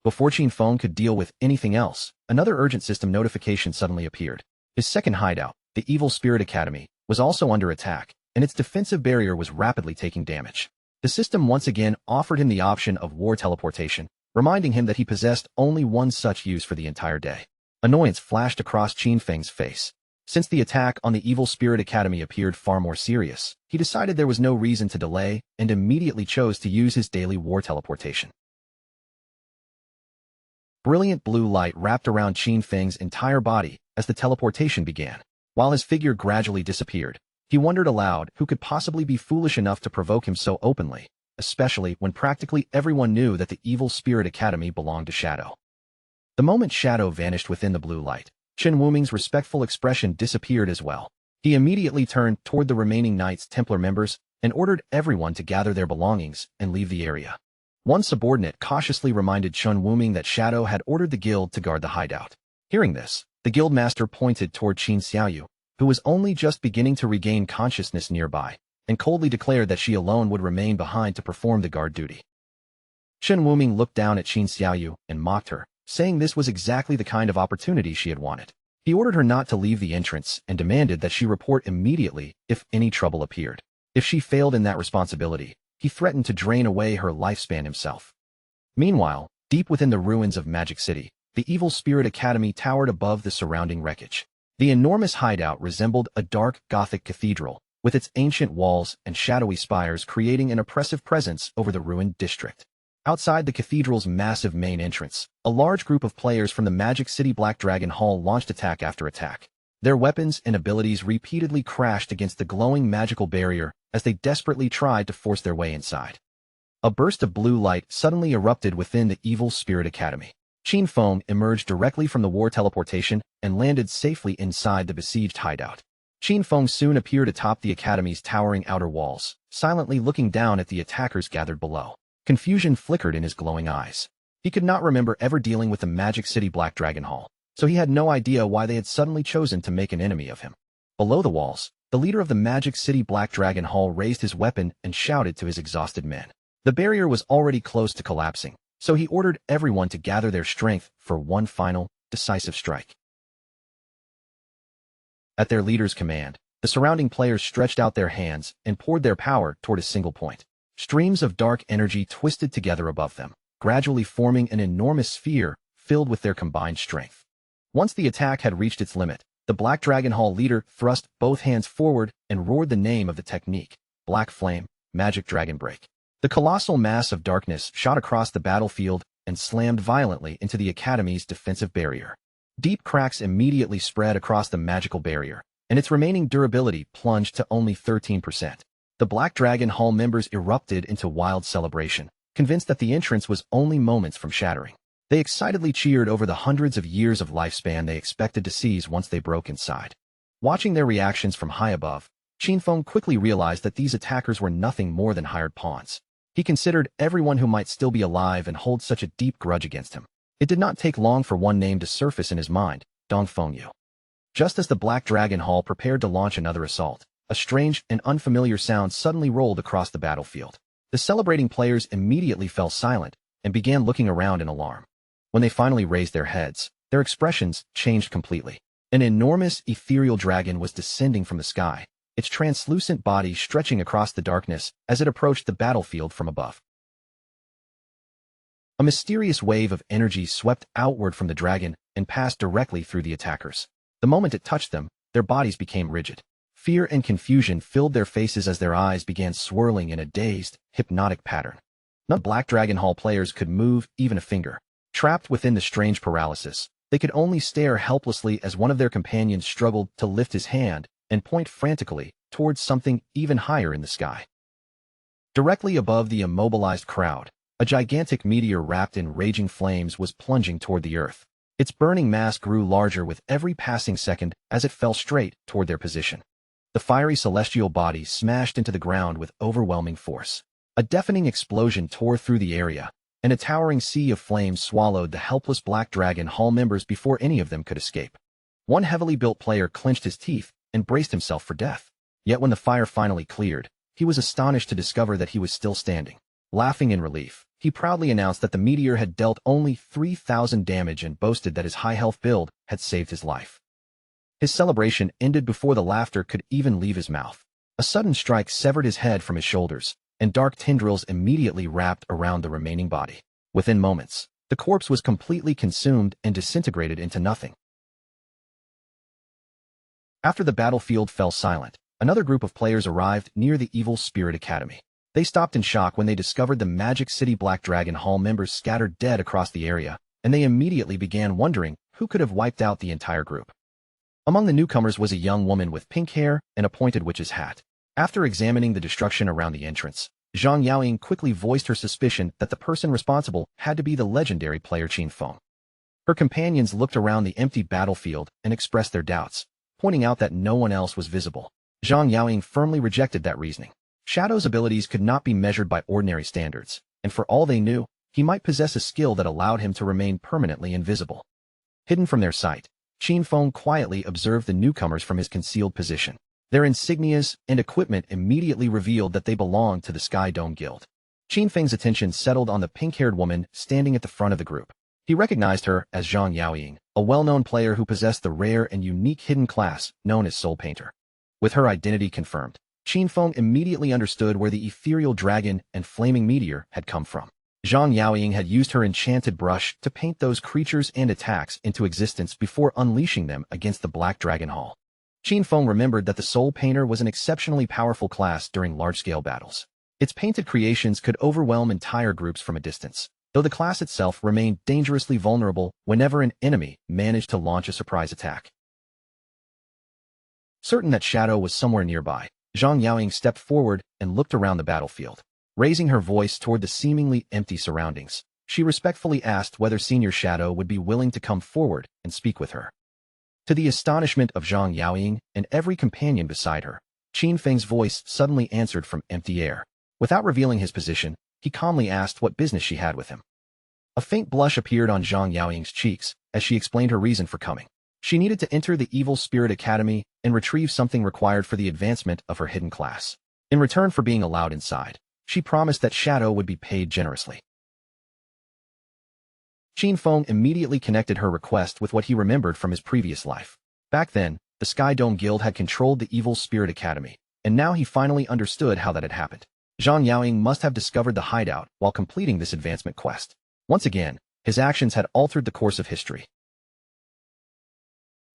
Before Qin Feng could deal with anything else, another urgent system notification suddenly appeared. His second hideout, the Evil Spirit Academy, was also under attack, and its defensive barrier was rapidly taking damage. The system once again offered him the option of war teleportation, reminding him that he possessed only one such use for the entire day. Annoyance flashed across Qin Feng's face. Since the attack on the Evil Spirit Academy appeared far more serious, he decided there was no reason to delay and immediately chose to use his daily war teleportation. Brilliant blue light wrapped around Qin Feng's entire body as the teleportation began. While his figure gradually disappeared, he wondered aloud who could possibly be foolish enough to provoke him so openly, especially when practically everyone knew that the Evil Spirit Academy belonged to Shadow. The moment Shadow vanished within the blue light, Chen Wuming's respectful expression disappeared as well. He immediately turned toward the remaining Knights Templar members and ordered everyone to gather their belongings and leave the area. One subordinate cautiously reminded Chen Wuming that Shadow had ordered the guild to guard the hideout. Hearing this, the guild master pointed toward Qin Xiaoyu, who was only just beginning to regain consciousness nearby, and coldly declared that she alone would remain behind to perform the guard duty. Chen Wuming looked down at Qin Xiaoyu and mocked her, saying this was exactly the kind of opportunity she had wanted. He ordered her not to leave the entrance and demanded that she report immediately if any trouble appeared. If she failed in that responsibility, he threatened to drain away her lifespan himself. Meanwhile, deep within the ruins of Magic City, the Evil Spirit Academy towered above the surrounding wreckage. The enormous hideout resembled a dark Gothic cathedral, with its ancient walls and shadowy spires creating an oppressive presence over the ruined district. Outside the cathedral's massive main entrance, a large group of players from the Magic City Black Dragon Hall launched attack after attack. Their weapons and abilities repeatedly crashed against the glowing magical barrier as they desperately tried to force their way inside. A burst of blue light suddenly erupted within the Evil Spirit Academy. Qin Feng emerged directly from the war teleportation and landed safely inside the besieged hideout. Qin Feng soon appeared atop the academy's towering outer walls, silently looking down at the attackers gathered below. Confusion flickered in his glowing eyes. He could not remember ever dealing with the Magic City Black Dragon Hall, so he had no idea why they had suddenly chosen to make an enemy of him. Below the walls, the leader of the Magic City Black Dragon Hall raised his weapon and shouted to his exhausted men. The barrier was already close to collapsing, so he ordered everyone to gather their strength for one final, decisive strike. At their leader's command, the surrounding players stretched out their hands and poured their power toward a single point. Streams of dark energy twisted together above them, gradually forming an enormous sphere filled with their combined strength. Once the attack had reached its limit, the Black Dragon Hall leader thrust both hands forward and roared the name of the technique, Black Flame, Magic Dragon Break. The colossal mass of darkness shot across the battlefield and slammed violently into the Academy's defensive barrier. Deep cracks immediately spread across the magical barrier, and its remaining durability plunged to only 13%. The Black Dragon Hall members erupted into wild celebration, convinced that the entrance was only moments from shattering. They excitedly cheered over the hundreds of years of lifespan they expected to seize once they broke inside. Watching their reactions from high above, Qin Feng quickly realized that these attackers were nothing more than hired pawns. He considered everyone who might still be alive and hold such a deep grudge against him. It did not take long for one name to surface in his mind, Dong Fengyu. Just as the Black Dragon Hall prepared to launch another assault, a strange and unfamiliar sound suddenly rolled across the battlefield. The celebrating players immediately fell silent and began looking around in alarm. When they finally raised their heads, their expressions changed completely. An enormous ethereal dragon was descending from the sky, its translucent body stretching across the darkness as it approached the battlefield from above. A mysterious wave of energy swept outward from the dragon and passed directly through the attackers. The moment it touched them, their bodies became rigid. Fear and confusion filled their faces as their eyes began swirling in a dazed, hypnotic pattern. None of the Black Dragon Hall players could move even a finger. Trapped within the strange paralysis, they could only stare helplessly as one of their companions struggled to lift his hand and point frantically towards something even higher in the sky. Directly above the immobilized crowd, a gigantic meteor wrapped in raging flames was plunging toward the earth. Its burning mass grew larger with every passing second as it fell straight toward their position. The fiery celestial body smashed into the ground with overwhelming force. A deafening explosion tore through the area, and a towering sea of flames swallowed the helpless Black Dragon Hall members before any of them could escape. One heavily built player clenched his teeth and braced himself for death. Yet when the fire finally cleared, he was astonished to discover that he was still standing. Laughing in relief, he proudly announced that the meteor had dealt only 3,000 damage and boasted that his high-health build had saved his life. His celebration ended before the laughter could even leave his mouth. A sudden strike severed his head from his shoulders, and dark tendrils immediately wrapped around the remaining body. Within moments, the corpse was completely consumed and disintegrated into nothing. After the battlefield fell silent, another group of players arrived near the Evil Spirit Academy. They stopped in shock when they discovered the Magic City Black Dragon Hall members scattered dead across the area, and they immediately began wondering who could have wiped out the entire group. Among the newcomers was a young woman with pink hair and a pointed witch's hat. After examining the destruction around the entrance, Zhang Yaoying quickly voiced her suspicion that the person responsible had to be the legendary player Qin Feng. Her companions looked around the empty battlefield and expressed their doubts, pointing out that no one else was visible. Zhang Yaoying firmly rejected that reasoning. Shadow's abilities could not be measured by ordinary standards, and for all they knew, he might possess a skill that allowed him to remain permanently invisible. Hidden from their sight, Qin Feng quietly observed the newcomers from his concealed position. Their insignias and equipment immediately revealed that they belonged to the Sky Dome Guild. Qin Feng's attention settled on the pink-haired woman standing at the front of the group. He recognized her as Zhang Yaoying, a well-known player who possessed the rare and unique hidden class known as Soul Painter. With her identity confirmed, Qin Feng immediately understood where the ethereal dragon and flaming meteor had come from. Zhang Yaoying had used her enchanted brush to paint those creatures and attacks into existence before unleashing them against the Black Dragon Hall. Qin Feng remembered that the Soul Painter was an exceptionally powerful class during large-scale battles. Its painted creations could overwhelm entire groups from a distance, though the class itself remained dangerously vulnerable whenever an enemy managed to launch a surprise attack. Certain that Shadow was somewhere nearby, Zhang Yaoying stepped forward and looked around the battlefield. Raising her voice toward the seemingly empty surroundings, she respectfully asked whether Senior Shadow would be willing to come forward and speak with her. To the astonishment of Zhang Yaoying and every companion beside her, Qin Feng's voice suddenly answered from empty air. Without revealing his position, he calmly asked what business she had with him. A faint blush appeared on Zhang Yaoying's cheeks as she explained her reason for coming. She needed to enter the Evil Spirit Academy and retrieve something required for the advancement of her hidden class. In return for being allowed inside, she promised that Shadow would be paid generously. Qin Feng immediately connected her request with what he remembered from his previous life. Back then, the Sky Dome Guild had controlled the Evil Spirit Academy, and now he finally understood how that had happened. Zhang Yaoying must have discovered the hideout while completing this advancement quest. Once again, his actions had altered the course of history.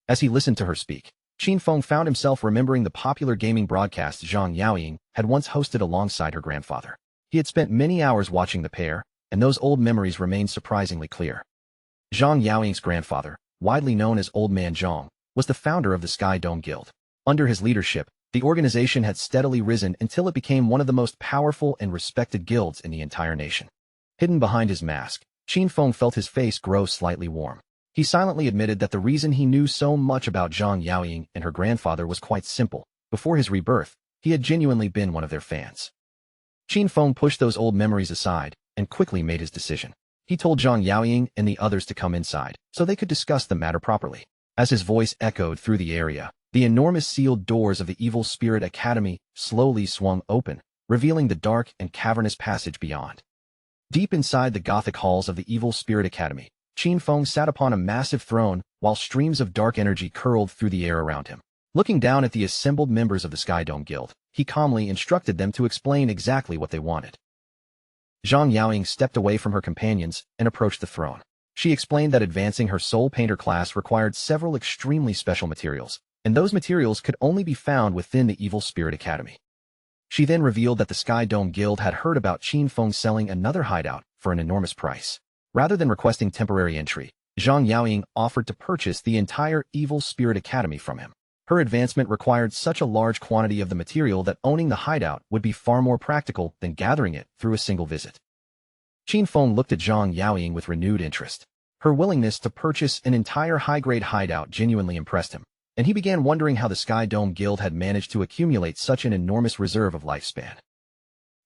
As he listened to her speak, Qin Feng found himself remembering the popular gaming broadcast Zhang Yaoying had once hosted alongside her grandfather. He had spent many hours watching the pair, and those old memories remained surprisingly clear. Zhang Yaoying's grandfather, widely known as Old Man Zhang, was the founder of the Sky Dome Guild. Under his leadership, the organization had steadily risen until it became one of the most powerful and respected guilds in the entire nation. Hidden behind his mask, Qin Feng felt his face grow slightly warm. He silently admitted that the reason he knew so much about Zhang Yaoying and her grandfather was quite simple. Before his rebirth, he had genuinely been one of their fans. Qin Feng pushed those old memories aside and quickly made his decision. He told Zhang Yaoying and the others to come inside so they could discuss the matter properly. As his voice echoed through the area, the enormous sealed doors of the Evil Spirit Academy slowly swung open, revealing the dark and cavernous passage beyond. Deep inside the Gothic halls of the Evil Spirit Academy, Qin Feng sat upon a massive throne while streams of dark energy curled through the air around him. Looking down at the assembled members of the Sky Dome Guild, he calmly instructed them to explain exactly what they wanted. Zhang Yaoying stepped away from her companions and approached the throne. She explained that advancing her Soul Painter class required several extremely special materials, and those materials could only be found within the Evil Spirit Academy. She then revealed that the Sky Dome Guild had heard about Qin Feng selling another hideout for an enormous price. Rather than requesting temporary entry, Zhang Yaoying offered to purchase the entire Evil Spirit Academy from him. Her advancement required such a large quantity of the material that owning the hideout would be far more practical than gathering it through a single visit. Qin Feng looked at Zhang Yaoying with renewed interest. Her willingness to purchase an entire high-grade hideout genuinely impressed him, and he began wondering how the Sky Dome Guild had managed to accumulate such an enormous reserve of lifespan.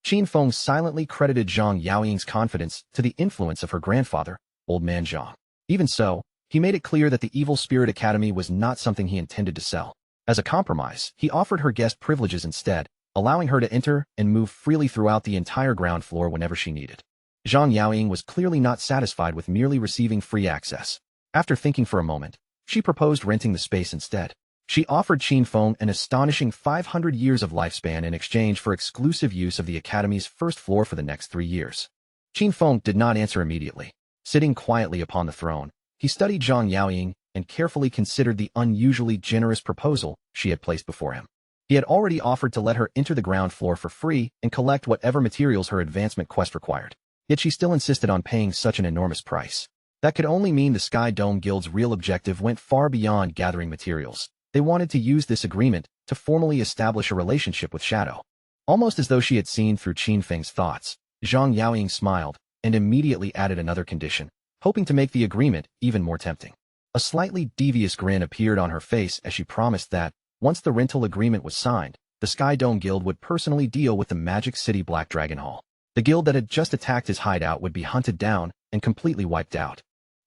Qin Feng silently credited Zhang Yaoying's confidence to the influence of her grandfather, Old Man Zhang. Even so, he made it clear that the Evil Spirit Academy was not something he intended to sell. As a compromise, he offered her guest privileges instead, allowing her to enter and move freely throughout the entire ground floor whenever she needed. Zhang Yaoying was clearly not satisfied with merely receiving free access. After thinking for a moment, she proposed renting the space instead. She offered Qin Feng an astonishing 500 years of lifespan in exchange for exclusive use of the Academy's first floor for the next 3 years. Qin Feng did not answer immediately. Sitting quietly upon the throne, he studied Zhang Yaoying and carefully considered the unusually generous proposal she had placed before him. He had already offered to let her enter the ground floor for free and collect whatever materials her advancement quest required. Yet she still insisted on paying such an enormous price. That could only mean the Sky Dome Guild's real objective went far beyond gathering materials. They wanted to use this agreement to formally establish a relationship with Shadow. Almost as though she had seen through Qin Feng's thoughts, Zhang Yaoying smiled and immediately added another condition, hoping to make the agreement even more tempting. A slightly devious grin appeared on her face as she promised that, once the rental agreement was signed, the Sky Dome Guild would personally deal with the Magic City Black Dragon Hall. The guild that had just attacked his hideout would be hunted down and completely wiped out.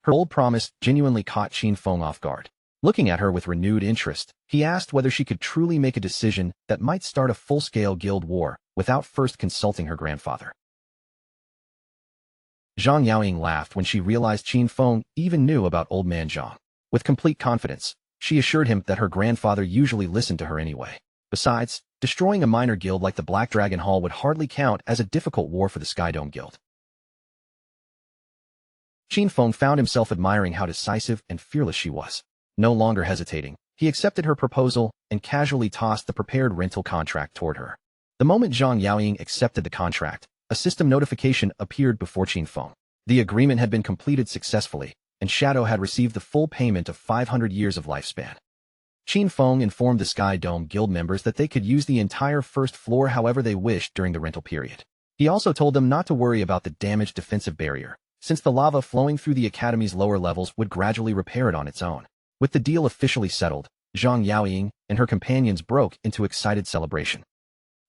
Her old promise genuinely caught Qin Feng off guard. Looking at her with renewed interest, he asked whether she could truly make a decision that might start a full-scale guild war without first consulting her grandfather. Zhang Yaoying laughed when she realized Qin Feng even knew about Old Man Zhang. With complete confidence, she assured him that her grandfather usually listened to her anyway. Besides, destroying a minor guild like the Black Dragon Hall would hardly count as a difficult war for the Sky Dome Guild. Qin Feng found himself admiring how decisive and fearless she was. No longer hesitating, he accepted her proposal and casually tossed the prepared rental contract toward her. The moment Zhang Yaoying accepted the contract, a system notification appeared before Qin Feng. The agreement had been completed successfully, and Shadow had received the full payment of 500 years of lifespan. Qin Feng informed the Sky Dome Guild members that they could use the entire first floor however they wished during the rental period. He also told them not to worry about the damaged defensive barrier, since the lava flowing through the Academy's lower levels would gradually repair it on its own. With the deal officially settled, Zhang Yaoying and her companions broke into excited celebration.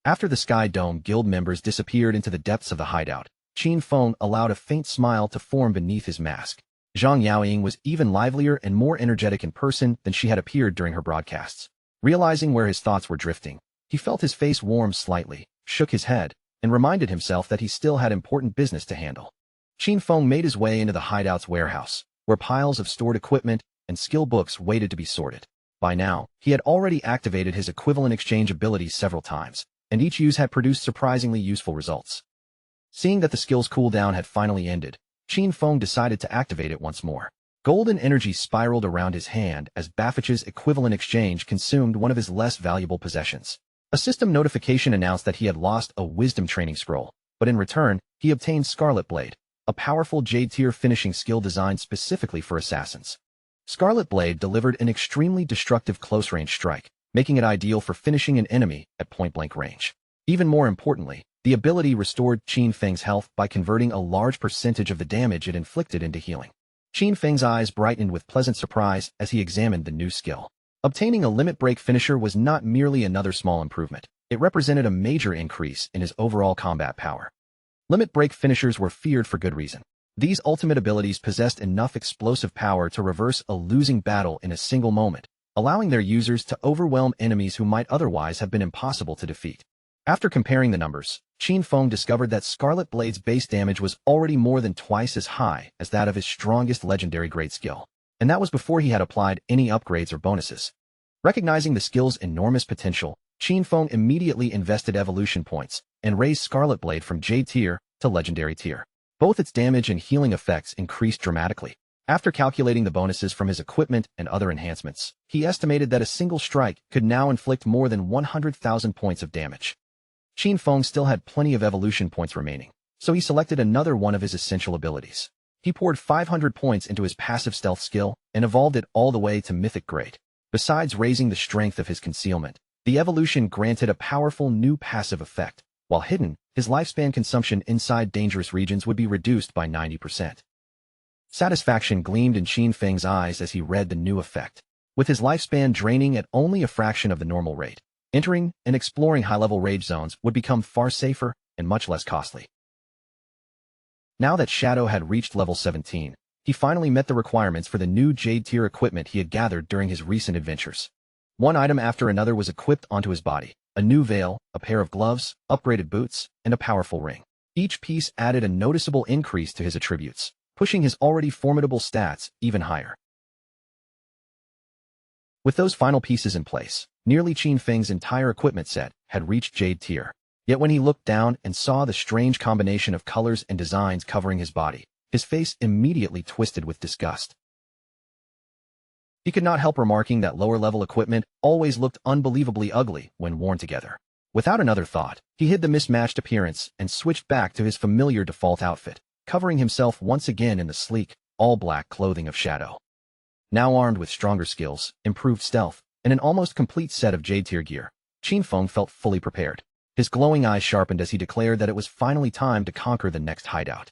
After the Sky Dome Guild members disappeared into the depths of the hideout, Qin Feng allowed a faint smile to form beneath his mask. Zhang Yaoying was even livelier and more energetic in person than she had appeared during her broadcasts. Realizing where his thoughts were drifting, he felt his face warm slightly, shook his head, and reminded himself that he still had important business to handle. Qin Feng made his way into the hideout's warehouse, where piles of stored equipment and skill books waited to be sorted. By now, he had already activated his equivalent exchange abilities several times, and each use had produced surprisingly useful results. Seeing that the skill's cooldown had finally ended, Qin Feng decided to activate it once more. Golden energy spiraled around his hand as Baffich's equivalent exchange consumed one of his less valuable possessions. A system notification announced that he had lost a wisdom training scroll, but in return, he obtained Scarlet Blade, a powerful Jade-tier finishing skill designed specifically for assassins. Scarlet Blade delivered an extremely destructive close-range strike, making it ideal for finishing an enemy at point-blank range. Even more importantly, the ability restored Qin Feng's health by converting a large percentage of the damage it inflicted into healing. Qin Feng's eyes brightened with pleasant surprise as he examined the new skill. Obtaining a limit break finisher was not merely another small improvement. It represented a major increase in his overall combat power. Limit break finishers were feared for good reason. These ultimate abilities possessed enough explosive power to reverse a losing battle in a single moment, allowing their users to overwhelm enemies who might otherwise have been impossible to defeat. After comparing the numbers, Qin Feng discovered that Scarlet Blade's base damage was already more than twice as high as that of his strongest legendary grade skill, and that was before he had applied any upgrades or bonuses. Recognizing the skill's enormous potential, Qin Feng immediately invested evolution points and raised Scarlet Blade from Jade tier to Legendary tier. Both its damage and healing effects increased dramatically. After calculating the bonuses from his equipment and other enhancements, he estimated that a single strike could now inflict more than 100,000 points of damage. Qin Feng still had plenty of evolution points remaining, so he selected another one of his essential abilities. He poured 500 points into his passive stealth skill and evolved it all the way to Mythic Grade. Besides raising the strength of his concealment, the evolution granted a powerful new passive effect. While hidden, his lifespan consumption inside dangerous regions would be reduced by 90%. Satisfaction gleamed in Qin Feng's eyes as he read the new effect. With his lifespan draining at only a fraction of the normal rate, entering and exploring high-level rage zones would become far safer and much less costly. Now that Shadow had reached level 17, he finally met the requirements for the new Jade tier equipment he had gathered during his recent adventures. One item after another was equipped onto his body: a new veil, a pair of gloves, upgraded boots, and a powerful ring. Each piece added a noticeable increase to his attributes, pushing his already formidable stats even higher. With those final pieces in place, nearly Qin Feng's entire equipment set had reached Jade tier. Yet when he looked down and saw the strange combination of colors and designs covering his body, his face immediately twisted with disgust. He could not help remarking that lower-level equipment always looked unbelievably ugly when worn together. Without another thought, he hid the mismatched appearance and switched back to his familiar default outfit, covering himself once again in the sleek, all-black clothing of Shadow. Now armed with stronger skills, improved stealth, and an almost complete set of Jade tier gear, Qin Feng felt fully prepared. His glowing eyes sharpened as he declared that it was finally time to conquer the next hideout.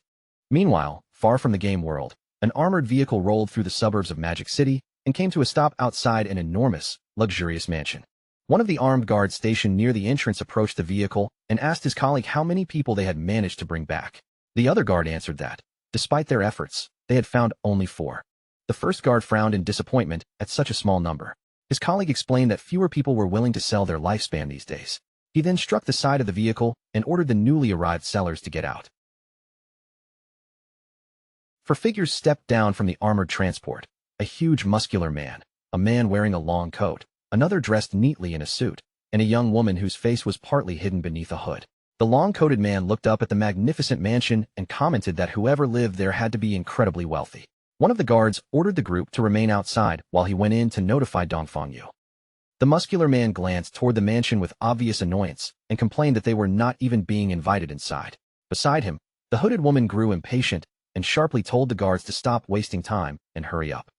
Meanwhile, far from the game world, an armored vehicle rolled through the suburbs of Magic City and came to a stop outside an enormous, luxurious mansion. One of the armed guards stationed near the entrance approached the vehicle and asked his colleague how many people they had managed to bring back. The other guard answered that, despite their efforts, they had found only 4. The first guard frowned in disappointment at such a small number. His colleague explained that fewer people were willing to sell their lifespan these days. He then struck the side of the vehicle and ordered the newly arrived sellers to get out. 4 figures stepped down from the armored transport: a huge muscular man, a man wearing a long coat, another dressed neatly in a suit, and a young woman whose face was partly hidden beneath a hood. The long-coated man looked up at the magnificent mansion and commented that whoever lived there had to be incredibly wealthy. One of the guards ordered the group to remain outside while he went in to notify Dongfang Yu. The muscular man glanced toward the mansion with obvious annoyance and complained that they were not even being invited inside. Beside him, the hooded woman grew impatient and sharply told the guards to stop wasting time and hurry up.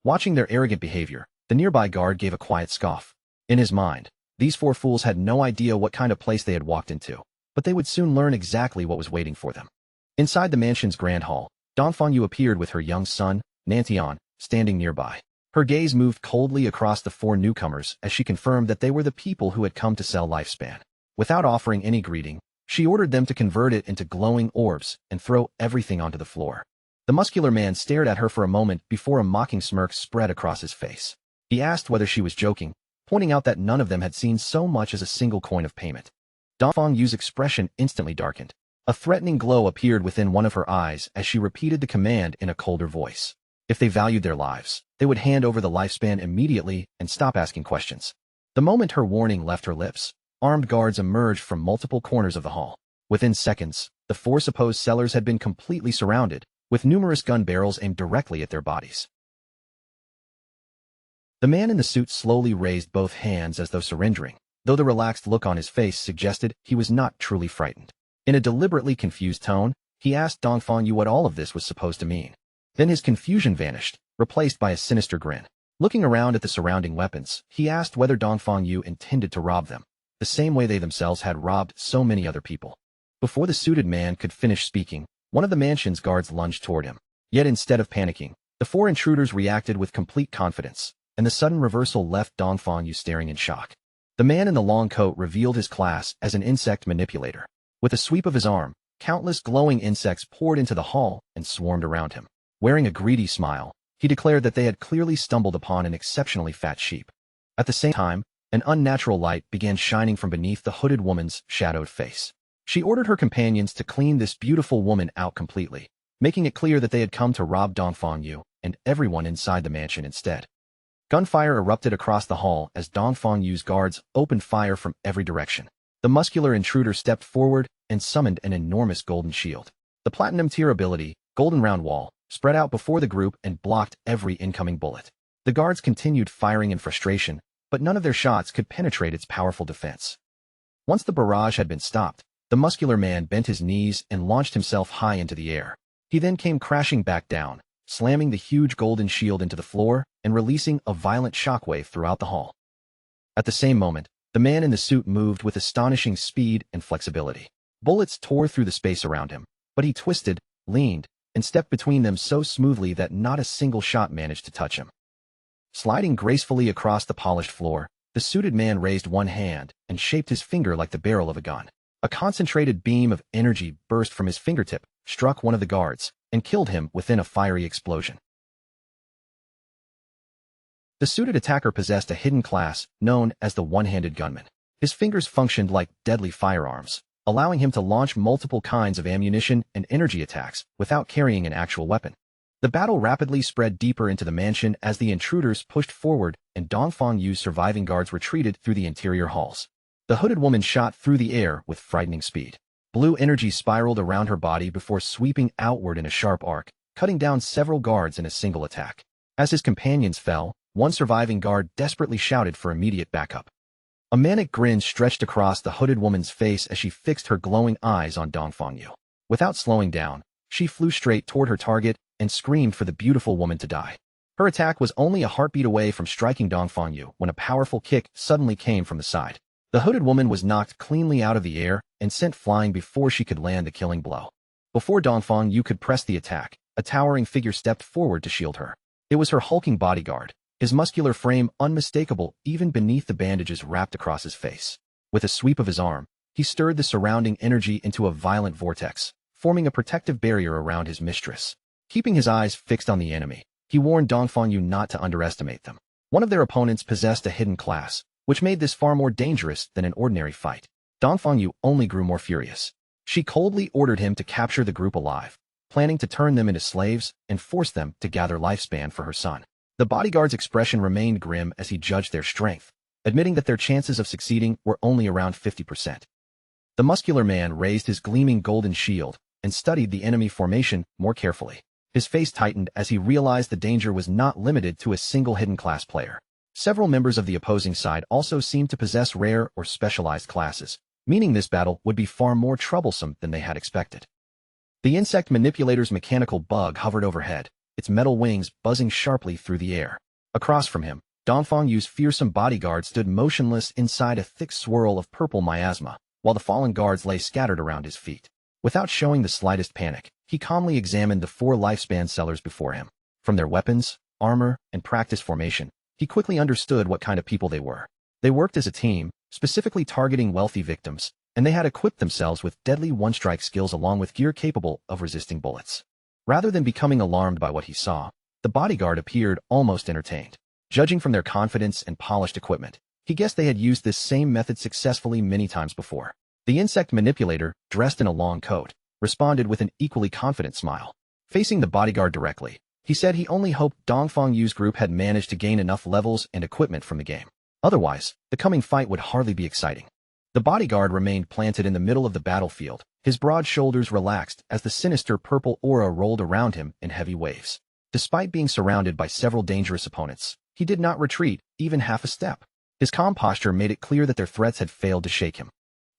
Watching their arrogant behavior, the nearby guard gave a quiet scoff. In his mind, these 4 fools had no idea what kind of place they had walked into, but they would soon learn exactly what was waiting for them. Inside the mansion's grand hall, Dongfang Yu appeared with her young son, Nantian, standing nearby. Her gaze moved coldly across the 4 newcomers as she confirmed that they were the people who had come to sell lifespan. Without offering any greeting, she ordered them to convert it into glowing orbs and throw everything onto the floor. The muscular man stared at her for a moment before a mocking smirk spread across his face. He asked whether she was joking, pointing out that none of them had seen so much as a single coin of payment. Dongfang Yu's expression instantly darkened. A threatening glow appeared within one of her eyes as she repeated the command in a colder voice. If they valued their lives, they would hand over the lifespan immediately and stop asking questions. The moment her warning left her lips, armed guards emerged from multiple corners of the hall. Within seconds, the 4 supposed sellers had been completely surrounded, with numerous gun barrels aimed directly at their bodies. The man in the suit slowly raised both hands as though surrendering, though the relaxed look on his face suggested he was not truly frightened. In a deliberately confused tone, he asked Dongfang Yu what all of this was supposed to mean. Then his confusion vanished, replaced by a sinister grin. Looking around at the surrounding weapons, he asked whether Dongfang Yu intended to rob them, the same way they themselves had robbed so many other people. Before the suited man could finish speaking, one of the mansion's guards lunged toward him. Yet instead of panicking, the 4 intruders reacted with complete confidence, and the sudden reversal left Dongfang Yu staring in shock. The man in the long coat revealed his class as an insect manipulator. With a sweep of his arm, countless glowing insects poured into the hall and swarmed around him. Wearing a greedy smile, he declared that they had clearly stumbled upon an exceptionally fat sheep. At the same time, an unnatural light began shining from beneath the hooded woman's shadowed face. She ordered her companions to clean this beautiful woman out completely, making it clear that they had come to rob Dongfang Yu and everyone inside the mansion instead. Gunfire erupted across the hall as Dongfang Yu's guards opened fire from every direction. The muscular intruder stepped forward and summoned an enormous golden shield. The platinum tier ability, Golden Round Wall, spread out before the group and blocked every incoming bullet. The guards continued firing in frustration, but none of their shots could penetrate its powerful defense. Once the barrage had been stopped, the muscular man bent his knees and launched himself high into the air. He then came crashing back down, slamming the huge golden shield into the floor and releasing a violent shockwave throughout the hall. At the same moment, the man in the suit moved with astonishing speed and flexibility. Bullets tore through the space around him, but he twisted, leaned, and stepped between them so smoothly that not a single shot managed to touch him. Sliding gracefully across the polished floor, the suited man raised one hand and shaped his finger like the barrel of a gun. A concentrated beam of energy burst from his fingertip, struck one of the guards, and killed him within a fiery explosion. The suited attacker possessed a hidden class known as the one-handed gunman. His fingers functioned like deadly firearms, allowing him to launch multiple kinds of ammunition and energy attacks without carrying an actual weapon. The battle rapidly spread deeper into the mansion as the intruders pushed forward and Dongfang Yu's surviving guards retreated through the interior halls. The hooded woman shot through the air with frightening speed. Blue energy spiraled around her body before sweeping outward in a sharp arc, cutting down several guards in a single attack. As his companions fell, one surviving guard desperately shouted for immediate backup. A manic grin stretched across the hooded woman's face as she fixed her glowing eyes on Dongfang Yu. Without slowing down, she flew straight toward her target and screamed for the beautiful woman to die. Her attack was only a heartbeat away from striking Dongfang Yu when a powerful kick suddenly came from the side. The hooded woman was knocked cleanly out of the air and sent flying before she could land the killing blow. Before Dongfang Yu could press the attack, a towering figure stepped forward to shield her. It was her hulking bodyguard, his muscular frame unmistakable even beneath the bandages wrapped across his face. With a sweep of his arm, he stirred the surrounding energy into a violent vortex, forming a protective barrier around his mistress. Keeping his eyes fixed on the enemy, he warned Dongfang Yu not to underestimate them. One of their opponents possessed a hidden class, which made this far more dangerous than an ordinary fight. Dongfang Yu only grew more furious. She coldly ordered him to capture the group alive, planning to turn them into slaves and force them to gather lifespan for her son. The bodyguard's expression remained grim as he judged their strength, admitting that their chances of succeeding were only around 50%. The muscular man raised his gleaming golden shield and studied the enemy formation more carefully. His face tightened as he realized the danger was not limited to a single hidden class player. Several members of the opposing side also seemed to possess rare or specialized classes, meaning this battle would be far more troublesome than they had expected. The insect manipulator's mechanical bug hovered overhead, its metal wings buzzing sharply through the air. Across from him, Dongfang Yu's fearsome bodyguard stood motionless inside a thick swirl of purple miasma, while the fallen guards lay scattered around his feet. Without showing the slightest panic, he calmly examined the 4 lifespan sellers before him. From their weapons, armor, and practice formation, he quickly understood what kind of people they were. They worked as a team, specifically targeting wealthy victims, and they had equipped themselves with deadly one-strike skills along with gear capable of resisting bullets. Rather than becoming alarmed by what he saw, the bodyguard appeared almost entertained. Judging from their confidence and polished equipment, he guessed they had used this same method successfully many times before. The insect manipulator, dressed in a long coat, responded with an equally confident smile. Facing the bodyguard directly, he said he only hoped Dongfang Yu's group had managed to gain enough levels and equipment from the game. Otherwise, the coming fight would hardly be exciting. The bodyguard remained planted in the middle of the battlefield, his broad shoulders relaxed as the sinister purple aura rolled around him in heavy waves. Despite being surrounded by several dangerous opponents, he did not retreat even half a step. His calm posture made it clear that their threats had failed to shake him.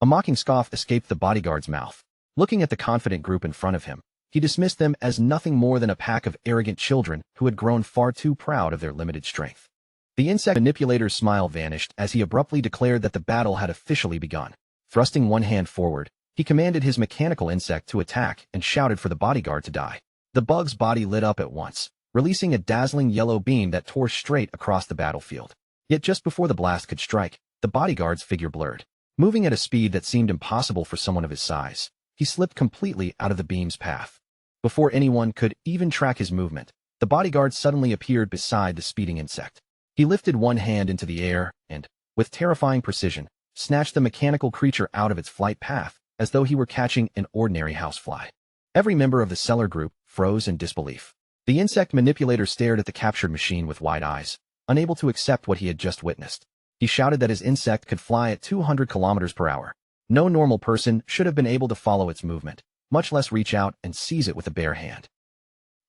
A mocking scoff escaped the bodyguard's mouth. Looking at the confident group in front of him, he dismissed them as nothing more than a pack of arrogant children who had grown far too proud of their limited strength. The insect manipulator's smile vanished as he abruptly declared that the battle had officially begun. Thrusting one hand forward, he commanded his mechanical insect to attack and shouted for the bodyguard to die. The bug's body lit up at once, releasing a dazzling yellow beam that tore straight across the battlefield. Yet just before the blast could strike, the bodyguard's figure blurred. Moving at a speed that seemed impossible for someone of his size, he slipped completely out of the beam's path. Before anyone could even track his movement, the bodyguard suddenly appeared beside the speeding insect. He lifted one hand into the air and, with terrifying precision, snatched the mechanical creature out of its flight path, as though he were catching an ordinary housefly. Every member of the seller group froze in disbelief. The insect manipulator stared at the captured machine with wide eyes, unable to accept what he had just witnessed. He shouted that his insect could fly at 200 kilometers per hour. No normal person should have been able to follow its movement, much less reach out and seize it with a bare hand.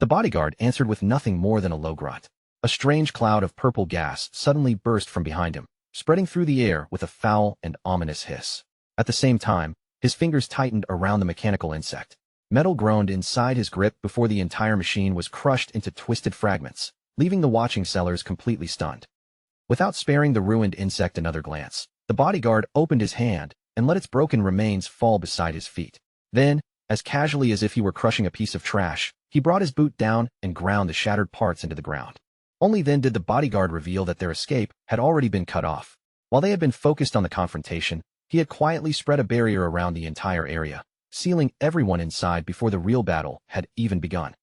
The bodyguard answered with nothing more than a low grunt. A strange cloud of purple gas suddenly burst from behind him, spreading through the air with a foul and ominous hiss. At the same time, his fingers tightened around the mechanical insect. Metal groaned inside his grip before the entire machine was crushed into twisted fragments, leaving the watching sellers completely stunned. Without sparing the ruined insect another glance, the bodyguard opened his hand and let its broken remains fall beside his feet. Then, as casually as if he were crushing a piece of trash, he brought his boot down and ground the shattered parts into the ground. Only then did the bodyguard reveal that their escape had already been cut off. While they had been focused on the confrontation, he had quietly spread a barrier around the entire area, sealing everyone inside before the real battle had even begun.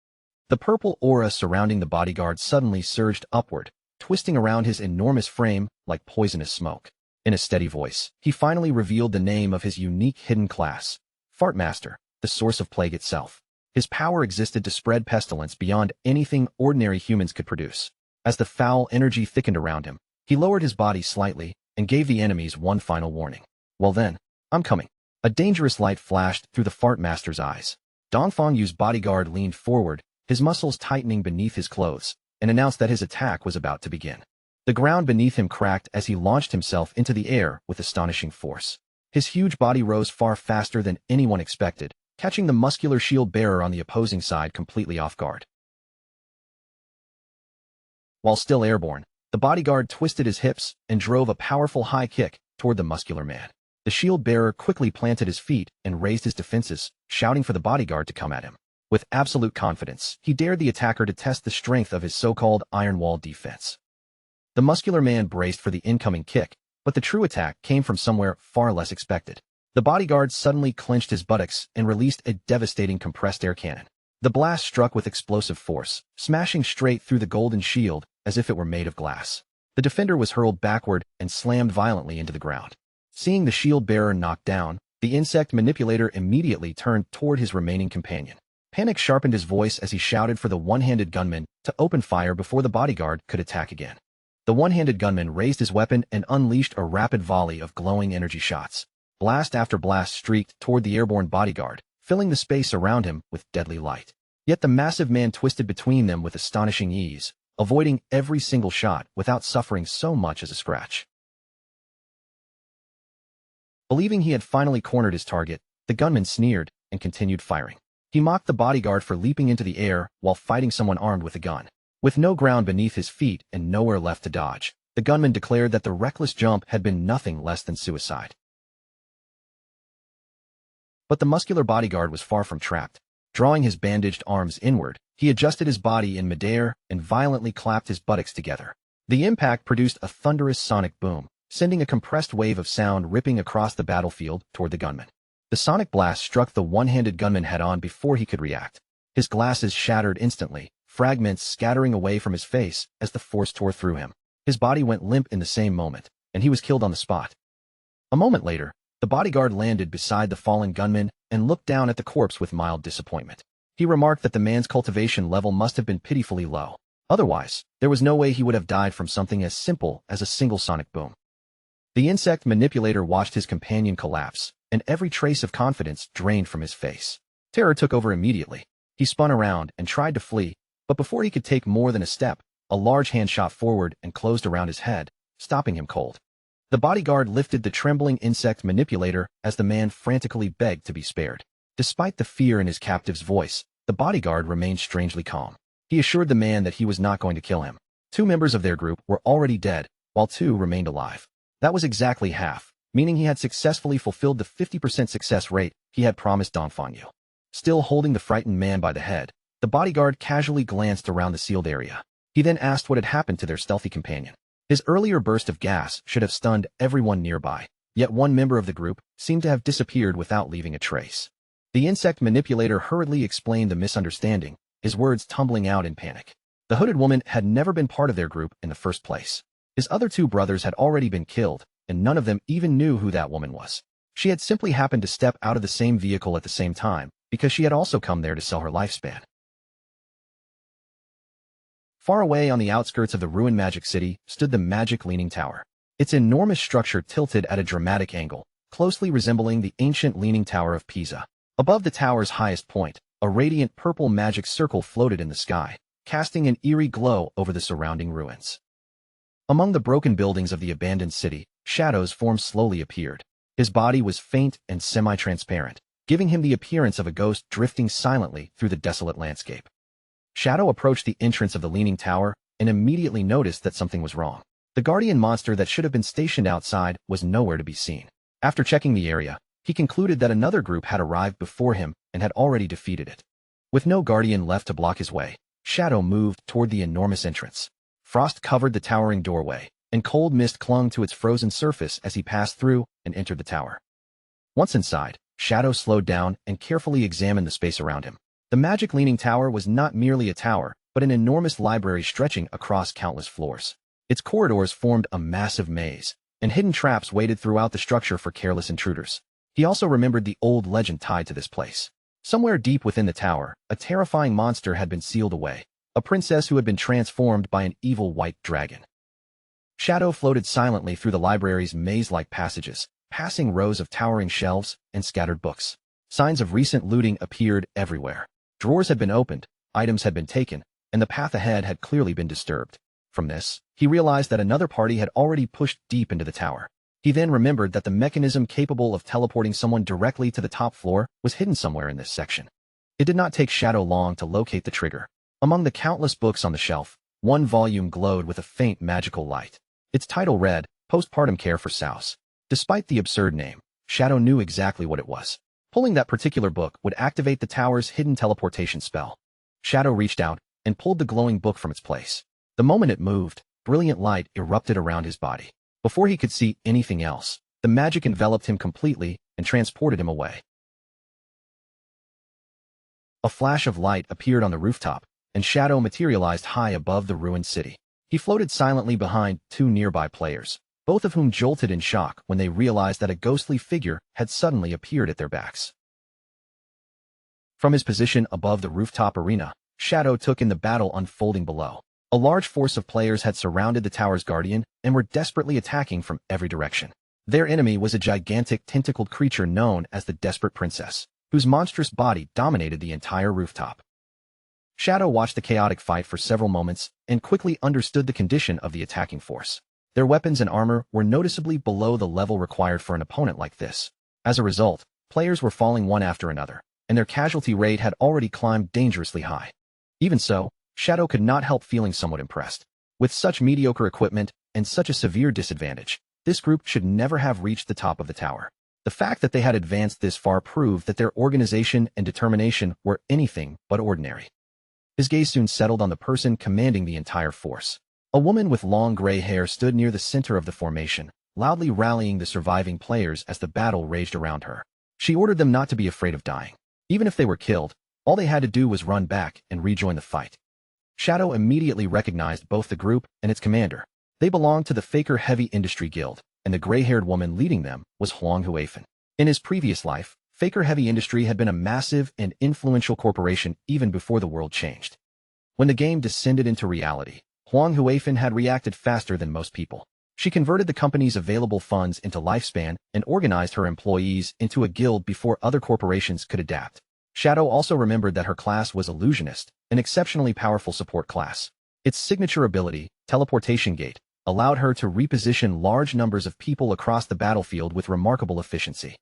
The purple aura surrounding the bodyguard suddenly surged upward, twisting around his enormous frame like poisonous smoke. In a steady voice, he finally revealed the name of his unique hidden class, Fartmaster, the source of plague itself. His power existed to spread pestilence beyond anything ordinary humans could produce. As the foul energy thickened around him, he lowered his body slightly and gave the enemies one final warning. Well then, I'm coming. A dangerous light flashed through the Fartmaster's eyes. Dongfang Yu's bodyguard leaned forward, his muscles tightening beneath his clothes, and announced that his attack was about to begin. The ground beneath him cracked as he launched himself into the air with astonishing force. His huge body rose far faster than anyone expected, catching the muscular shield bearer on the opposing side completely off guard. While still airborne, the bodyguard twisted his hips and drove a powerful high kick toward the muscular man. The shield bearer quickly planted his feet and raised his defenses, shouting for the bodyguard to come at him. With absolute confidence, he dared the attacker to test the strength of his so-called iron wall defense. The muscular man braced for the incoming kick, but the true attack came from somewhere far less expected. The bodyguard suddenly clenched his buttocks and released a devastating compressed air cannon. The blast struck with explosive force, smashing straight through the golden shield as if it were made of glass. The defender was hurled backward and slammed violently into the ground. Seeing the shield bearer knocked down, the insect manipulator immediately turned toward his remaining companion. Panic sharpened his voice as he shouted for the one-handed gunman to open fire before the bodyguard could attack again. The one-handed gunman raised his weapon and unleashed a rapid volley of glowing energy shots. Blast after blast streaked toward the airborne bodyguard, filling the space around him with deadly light. Yet the massive man twisted between them with astonishing ease, avoiding every single shot without suffering so much as a scratch. Believing he had finally cornered his target, the gunman sneered and continued firing. He mocked the bodyguard for leaping into the air while fighting someone armed with a gun. With no ground beneath his feet and nowhere left to dodge, the gunman declared that the reckless jump had been nothing less than suicide. But the muscular bodyguard was far from trapped. Drawing his bandaged arms inward, he adjusted his body in midair and violently clapped his buttocks together. The impact produced a thunderous sonic boom, sending a compressed wave of sound ripping across the battlefield toward the gunman. The sonic blast struck the one-handed gunman head-on before he could react. His glasses shattered instantly, fragments scattering away from his face as the force tore through him. His body went limp in the same moment, and he was killed on the spot. A moment later, the bodyguard landed beside the fallen gunman and looked down at the corpse with mild disappointment. He remarked that the man's cultivation level must have been pitifully low. Otherwise, there was no way he would have died from something as simple as a single sonic boom. The insect manipulator watched his companion collapse, and every trace of confidence drained from his face. Terror took over immediately. He spun around and tried to flee, but before he could take more than a step, a large hand shot forward and closed around his head, stopping him cold. The bodyguard lifted the trembling insect manipulator as the man frantically begged to be spared. Despite the fear in his captive's voice, the bodyguard remained strangely calm. He assured the man that he was not going to kill him. 2 members of their group were already dead, while 2 remained alive. That was exactly half, meaning he had successfully fulfilled the 50% success rate he had promised Dongfang Yu. Still holding the frightened man by the head, the bodyguard casually glanced around the sealed area. He then asked what had happened to their stealthy companion. His earlier burst of gas should have stunned everyone nearby, yet one member of the group seemed to have disappeared without leaving a trace. The insect manipulator hurriedly explained the misunderstanding, his words tumbling out in panic. The hooded woman had never been part of their group in the first place. His other 2 brothers had already been killed, and none of them even knew who that woman was. She had simply happened to step out of the same vehicle at the same time, because she had also come there to sell her lifespan. Far away on the outskirts of the ruined magic city stood the magic leaning tower. Its enormous structure tilted at a dramatic angle, closely resembling the ancient Leaning Tower of Pisa. Above the tower's highest point, a radiant purple magic circle floated in the sky, casting an eerie glow over the surrounding ruins. Among the broken buildings of the abandoned city, shadows form slowly appeared. His body was faint and semi-transparent, giving him the appearance of a ghost drifting silently through the desolate landscape. Shadow approached the entrance of the Leaning Tower and immediately noticed that something was wrong. The guardian monster that should have been stationed outside was nowhere to be seen. After checking the area, he concluded that another group had arrived before him and had already defeated it. With no guardian left to block his way, Shadow moved toward the enormous entrance. Frost covered the towering doorway, and cold mist clung to its frozen surface as he passed through and entered the tower. Once inside, Shadow slowed down and carefully examined the space around him. The magic leaning tower was not merely a tower, but an enormous library stretching across countless floors. Its corridors formed a massive maze, and hidden traps waited throughout the structure for careless intruders. He also remembered the old legend tied to this place. Somewhere deep within the tower, a terrifying monster had been sealed away, a princess who had been transformed by an evil white dragon. Shadow floated silently through the library's maze-like passages, passing rows of towering shelves and scattered books. Signs of recent looting appeared everywhere. Drawers had been opened, items had been taken, and the path ahead had clearly been disturbed. From this, he realized that another party had already pushed deep into the tower. He then remembered that the mechanism capable of teleporting someone directly to the top floor was hidden somewhere in this section. It did not take Shadow long to locate the trigger. Among the countless books on the shelf, one volume glowed with a faint magical light. Its title read, Postpartum Care for Souse. Despite the absurd name, Shadow knew exactly what it was. Pulling that particular book would activate the tower's hidden teleportation spell. Shadow reached out and pulled the glowing book from its place. The moment it moved, brilliant light erupted around his body. Before he could see anything else, the magic enveloped him completely and transported him away. A flash of light appeared on the rooftop, and Shadow materialized high above the ruined city. He floated silently behind two nearby players, both of whom jolted in shock when they realized that a ghostly figure had suddenly appeared at their backs. From his position above the rooftop arena, Shadow took in the battle unfolding below. A large force of players had surrounded the tower's guardian and were desperately attacking from every direction. Their enemy was a gigantic tentacled creature known as the Desperate Princess, whose monstrous body dominated the entire rooftop. Shadow watched the chaotic fight for several moments and quickly understood the condition of the attacking force. Their weapons and armor were noticeably below the level required for an opponent like this. As a result, players were falling one after another, and their casualty rate had already climbed dangerously high. Even so, Shadow could not help feeling somewhat impressed. With such mediocre equipment and such a severe disadvantage, this group should never have reached the top of the tower. The fact that they had advanced this far proved that their organization and determination were anything but ordinary. His gaze soon settled on the person commanding the entire force. A woman with long gray hair stood near the center of the formation, loudly rallying the surviving players as the battle raged around her. She ordered them not to be afraid of dying. Even if they were killed, all they had to do was run back and rejoin the fight. Shadow immediately recognized both the group and its commander. They belonged to the Faker Heavy Industry Guild, and the gray-haired woman leading them was Huang Huifan. In his previous life, Faker Heavy Industry had been a massive and influential corporation even before the world changed. When the game descended into reality, Huang Huifan had reacted faster than most people. She converted the company's available funds into lifespan and organized her employees into a guild before other corporations could adapt. Shadow also remembered that her class was Illusionist, an exceptionally powerful support class. Its signature ability, Teleportation Gate, allowed her to reposition large numbers of people across the battlefield with remarkable efficiency.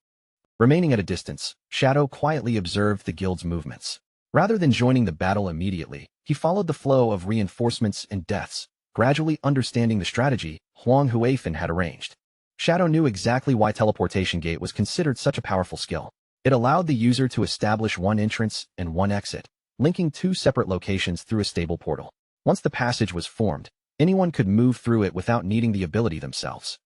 Remaining at a distance, Shadow quietly observed the guild's movements. Rather than joining the battle immediately, he followed the flow of reinforcements and deaths, gradually understanding the strategy Huang Huifan had arranged. Shadow knew exactly why Teleportation Gate was considered such a powerful skill. It allowed the user to establish one entrance and one exit, linking two separate locations through a stable portal. Once the passage was formed, anyone could move through it without needing the ability themselves.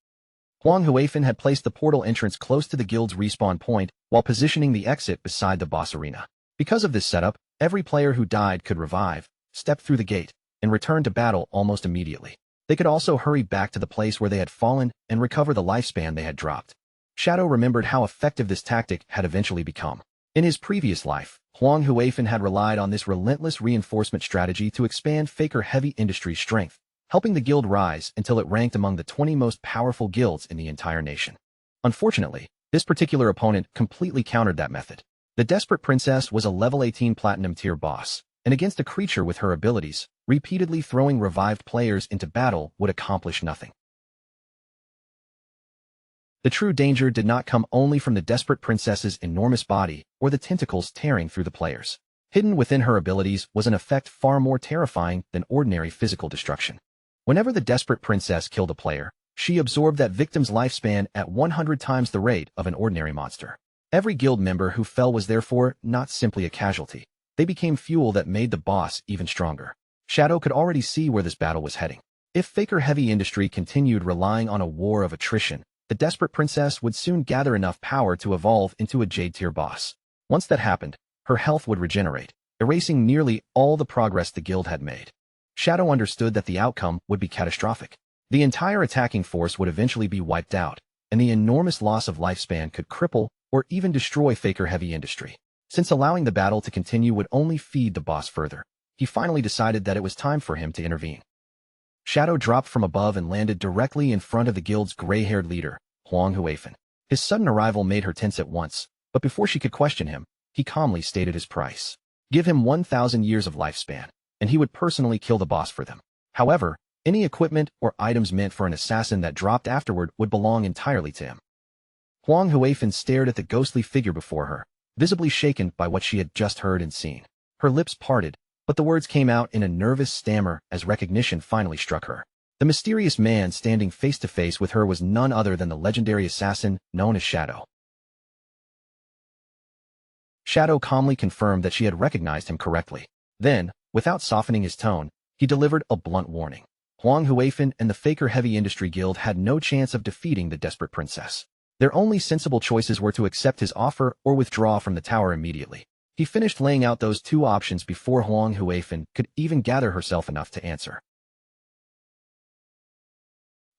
Huang Huifan had placed the portal entrance close to the guild's respawn point while positioning the exit beside the boss arena. Because of this setup, every player who died could revive, step through the gate, and return to battle almost immediately. They could also hurry back to the place where they had fallen and recover the lifespan they had dropped. Shadow remembered how effective this tactic had eventually become. In his previous life, Huang Huifan had relied on this relentless reinforcement strategy to expand Faker Heavy Industry's strength, helping the guild rise until it ranked among the 20 most powerful guilds in the entire nation. Unfortunately, this particular opponent completely countered that method. The Desperate Princess was a level 18 Platinum tier boss, and against a creature with her abilities, repeatedly throwing revived players into battle would accomplish nothing. The true danger did not come only from the Desperate Princess's enormous body or the tentacles tearing through the players. Hidden within her abilities was an effect far more terrifying than ordinary physical destruction. Whenever the Desperate Princess killed a player, she absorbed that victim's lifespan at 100 times the rate of an ordinary monster. Every guild member who fell was therefore not simply a casualty. They became fuel that made the boss even stronger. Shadow could already see where this battle was heading. If Faker Heavy Industry continued relying on a war of attrition, the Desperate Princess would soon gather enough power to evolve into a Jade-tier boss. Once that happened, her health would regenerate, erasing nearly all the progress the guild had made. Shadow understood that the outcome would be catastrophic. The entire attacking force would eventually be wiped out, and the enormous loss of lifespan could cripple or even destroy Faker Heavy Industry. Since allowing the battle to continue would only feed the boss further, he finally decided that it was time for him to intervene. Shadow dropped from above and landed directly in front of the guild's gray-haired leader, Huang Huifan. His sudden arrival made her tense at once, but before she could question him, he calmly stated his price. Give him 1,000 years of lifespan, and he would personally kill the boss for them. However, any equipment or items meant for an assassin that dropped afterward would belong entirely to him. Huang Huifan stared at the ghostly figure before her, visibly shaken by what she had just heard and seen. Her lips parted, but the words came out in a nervous stammer as recognition finally struck her. The mysterious man standing face to face with her was none other than the legendary assassin known as Shadow. Shadow calmly confirmed that she had recognized him correctly. Then, without softening his tone, he delivered a blunt warning. Huang Huifan and the Faker Heavy Industry Guild had no chance of defeating the Desperate Princess. Their only sensible choices were to accept his offer or withdraw from the tower immediately. He finished laying out those two options before Huang Huifan could even gather herself enough to answer.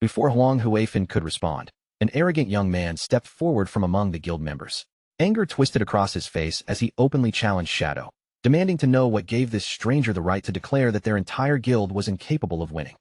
Before Huang Huifan could respond, an arrogant young man stepped forward from among the guild members. Anger twisted across his face as he openly challenged Shadow, demanding to know what gave this stranger the right to declare that their entire guild was incapable of winning.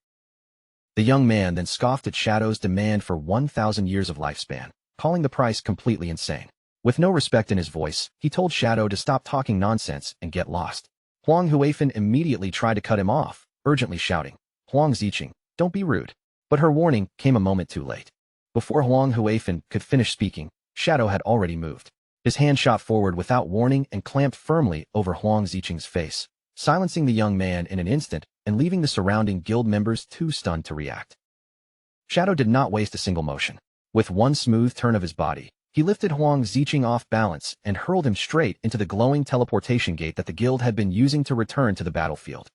The young man then scoffed at Shadow's demand for 1,000 years of lifespan, calling the price completely insane. With no respect in his voice, he told Shadow to stop talking nonsense and get lost. Huang Huifan immediately tried to cut him off, urgently shouting, "Huang Ziqing, don't be rude." But her warning came a moment too late. Before Huang Huifan could finish speaking, Shadow had already moved. His hand shot forward without warning and clamped firmly over Huang Ziqing's face, silencing the young man in an instant and leaving the surrounding guild members too stunned to react. Shadow did not waste a single motion. With one smooth turn of his body, he lifted Huang Ziqing off balance and hurled him straight into the glowing teleportation gate that the guild had been using to return to the battlefield.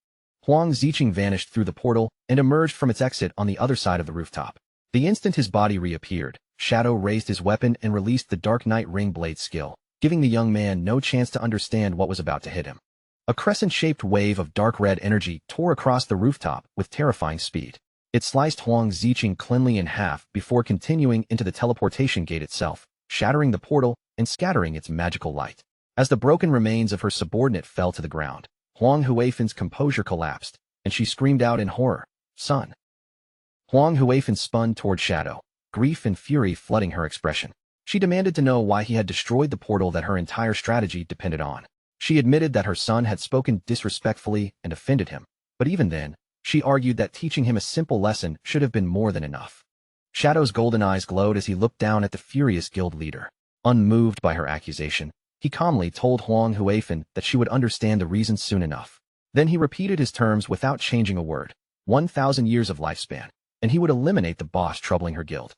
Huang Ziqing vanished through the portal and emerged from its exit on the other side of the rooftop. The instant his body reappeared, Shadow raised his weapon and released the Dark Knight Ring Blade skill, giving the young man no chance to understand what was about to hit him. A crescent-shaped wave of dark red energy tore across the rooftop with terrifying speed. It sliced Huang Ziqing cleanly in half before continuing into the teleportation gate itself, shattering the portal and scattering its magical light. As the broken remains of her subordinate fell to the ground, Huang Huifan's composure collapsed, and she screamed out in horror, "Son!" Huang Huifan spun toward Shadow, grief and fury flooding her expression. She demanded to know why he had destroyed the portal that her entire strategy depended on. She admitted that her son had spoken disrespectfully and offended him, but even then, she argued that teaching him a simple lesson should have been more than enough. Shadow's golden eyes glowed as he looked down at the furious guild leader. Unmoved by her accusation, he calmly told Huang Huifan that she would understand the reasons soon enough. Then he repeated his terms without changing a word, 1,000 years of lifespan, and he would eliminate the boss troubling her guild.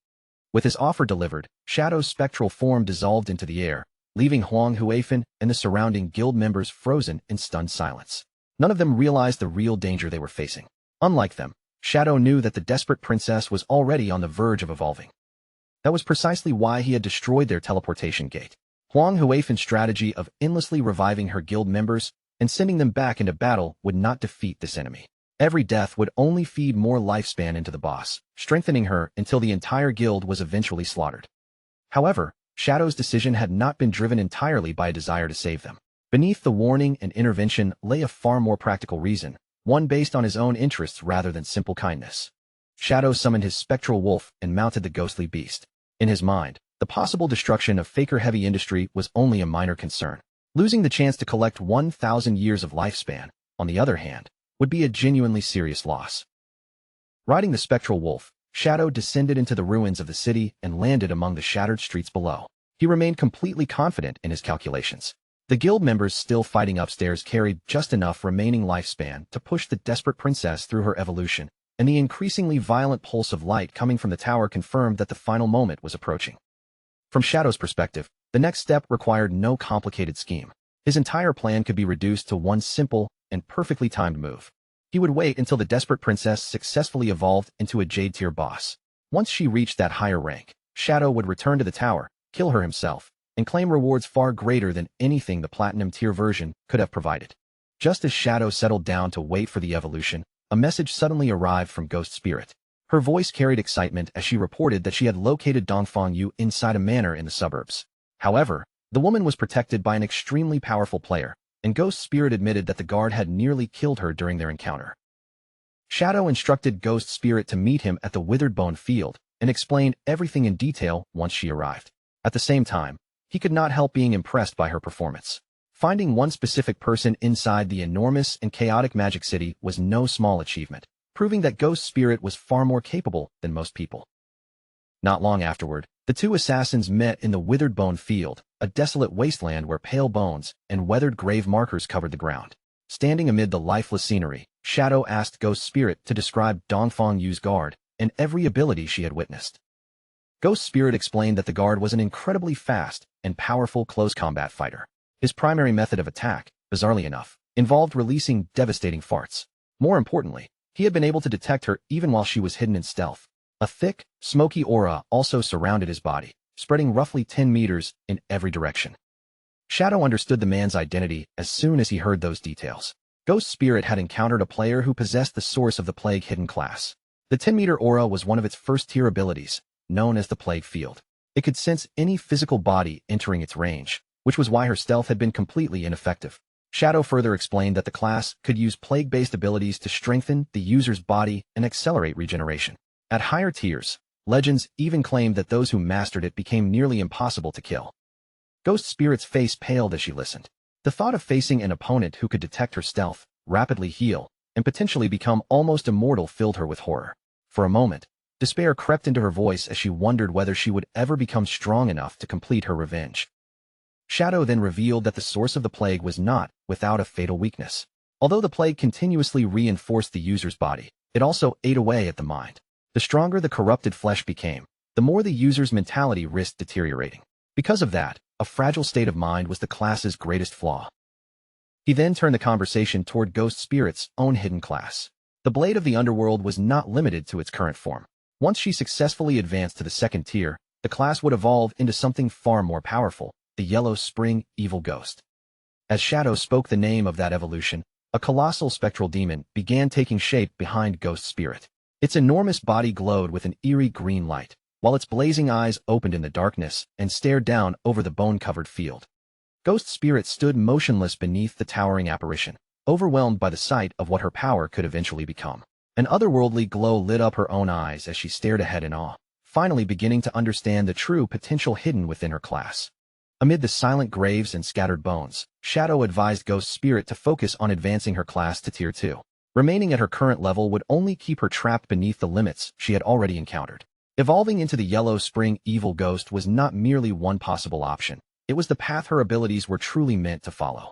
With his offer delivered, Shadow's spectral form dissolved into the air, leaving Huang Huifan and the surrounding guild members frozen in stunned silence. None of them realized the real danger they were facing. Unlike them, Shadow knew that the Desperate Princess was already on the verge of evolving. That was precisely why he had destroyed their teleportation gate. Huang Huifan's strategy of endlessly reviving her guild members and sending them back into battle would not defeat this enemy. Every death would only feed more lifespan into the boss, strengthening her until the entire guild was eventually slaughtered. However, Shadow's decision had not been driven entirely by a desire to save them. Beneath the warning and intervention lay a far more practical reason, one based on his own interests rather than simple kindness. Shadow summoned his spectral wolf and mounted the ghostly beast. In his mind, the possible destruction of Faker heavy industry was only a minor concern. Losing the chance to collect 1,000 years of lifespan, on the other hand, would be a genuinely serious loss. Riding the spectral wolf, Shadow descended into the ruins of the city and landed among the shattered streets below. He remained completely confident in his calculations. The guild members still fighting upstairs carried just enough remaining lifespan to push the desperate princess through her evolution, and the increasingly violent pulse of light coming from the tower confirmed that the final moment was approaching. From Shadow's perspective, the next step required no complicated scheme. His entire plan could be reduced to one simple and perfectly timed move. He would wait until the desperate princess successfully evolved into a Jade-tier boss. Once she reached that higher rank, Shadow would return to the tower, kill her himself, and claim rewards far greater than anything the Platinum-tier version could have provided. Just as Shadow settled down to wait for the evolution, a message suddenly arrived from Ghost Spirit. Her voice carried excitement as she reported that she had located Dongfang Yu inside a manor in the suburbs. However, the woman was protected by an extremely powerful player, and Ghost Spirit admitted that the guard had nearly killed her during their encounter. Shadow instructed Ghost Spirit to meet him at the Withered Bone Field and explained everything in detail once she arrived. At the same time, he could not help being impressed by her performance. Finding one specific person inside the enormous and chaotic Magic City was no small achievement, proving that Ghost Spirit was far more capable than most people. Not long afterward, the two assassins met in the Withered Bone Field, a desolate wasteland where pale bones and weathered grave markers covered the ground. Standing amid the lifeless scenery, Shadow asked Ghost Spirit to describe Dongfang Yu's guard and every ability she had witnessed. Ghost Spirit explained that the guard was an incredibly fast and powerful close combat fighter. His primary method of attack, bizarrely enough, involved releasing devastating farts. More importantly, he had been able to detect her even while she was hidden in stealth. A thick, smoky aura also surrounded his body, spreading roughly 10 meters in every direction. Shadow understood the man's identity as soon as he heard those details. Ghost Spirit had encountered a player who possessed the source of the Plague hidden class. The 10-meter aura was one of its first-tier abilities, known as the Plague Field. It could sense any physical body entering its range, which was why her stealth had been completely ineffective. Shadow further explained that the class could use plague-based abilities to strengthen the user's body and accelerate regeneration. At higher tiers, legends even claimed that those who mastered it became nearly impossible to kill. Ghost Spirit's face paled as she listened. The thought of facing an opponent who could detect her stealth, rapidly heal, and potentially become almost immortal filled her with horror. For a moment, despair crept into her voice as she wondered whether she would ever become strong enough to complete her revenge. Shadow then revealed that the source of the plague was not without a fatal weakness. Although the plague continuously reinforced the user's body, it also ate away at the mind. The stronger the corrupted flesh became, the more the user's mentality risked deteriorating. Because of that, a fragile state of mind was the class's greatest flaw. He then turned the conversation toward Ghost Spirit's own hidden class. The Blade of the Underworld was not limited to its current form. Once she successfully advanced to the second tier, the class would evolve into something far more powerful, the Yellow Spring Evil Ghost. As Shadow spoke the name of that evolution, a colossal spectral demon began taking shape behind Ghost Spirit. Its enormous body glowed with an eerie green light, while its blazing eyes opened in the darkness and stared down over the bone-covered field. Ghost Spirit stood motionless beneath the towering apparition, overwhelmed by the sight of what her power could eventually become. An otherworldly glow lit up her own eyes as she stared ahead in awe, finally beginning to understand the true potential hidden within her class. Amid the silent graves and scattered bones, Shadow advised Ghost Spirit to focus on advancing her class to Tier 2. Remaining at her current level would only keep her trapped beneath the limits she had already encountered. Evolving into the Yellow Spring Evil Ghost was not merely one possible option. It was the path her abilities were truly meant to follow.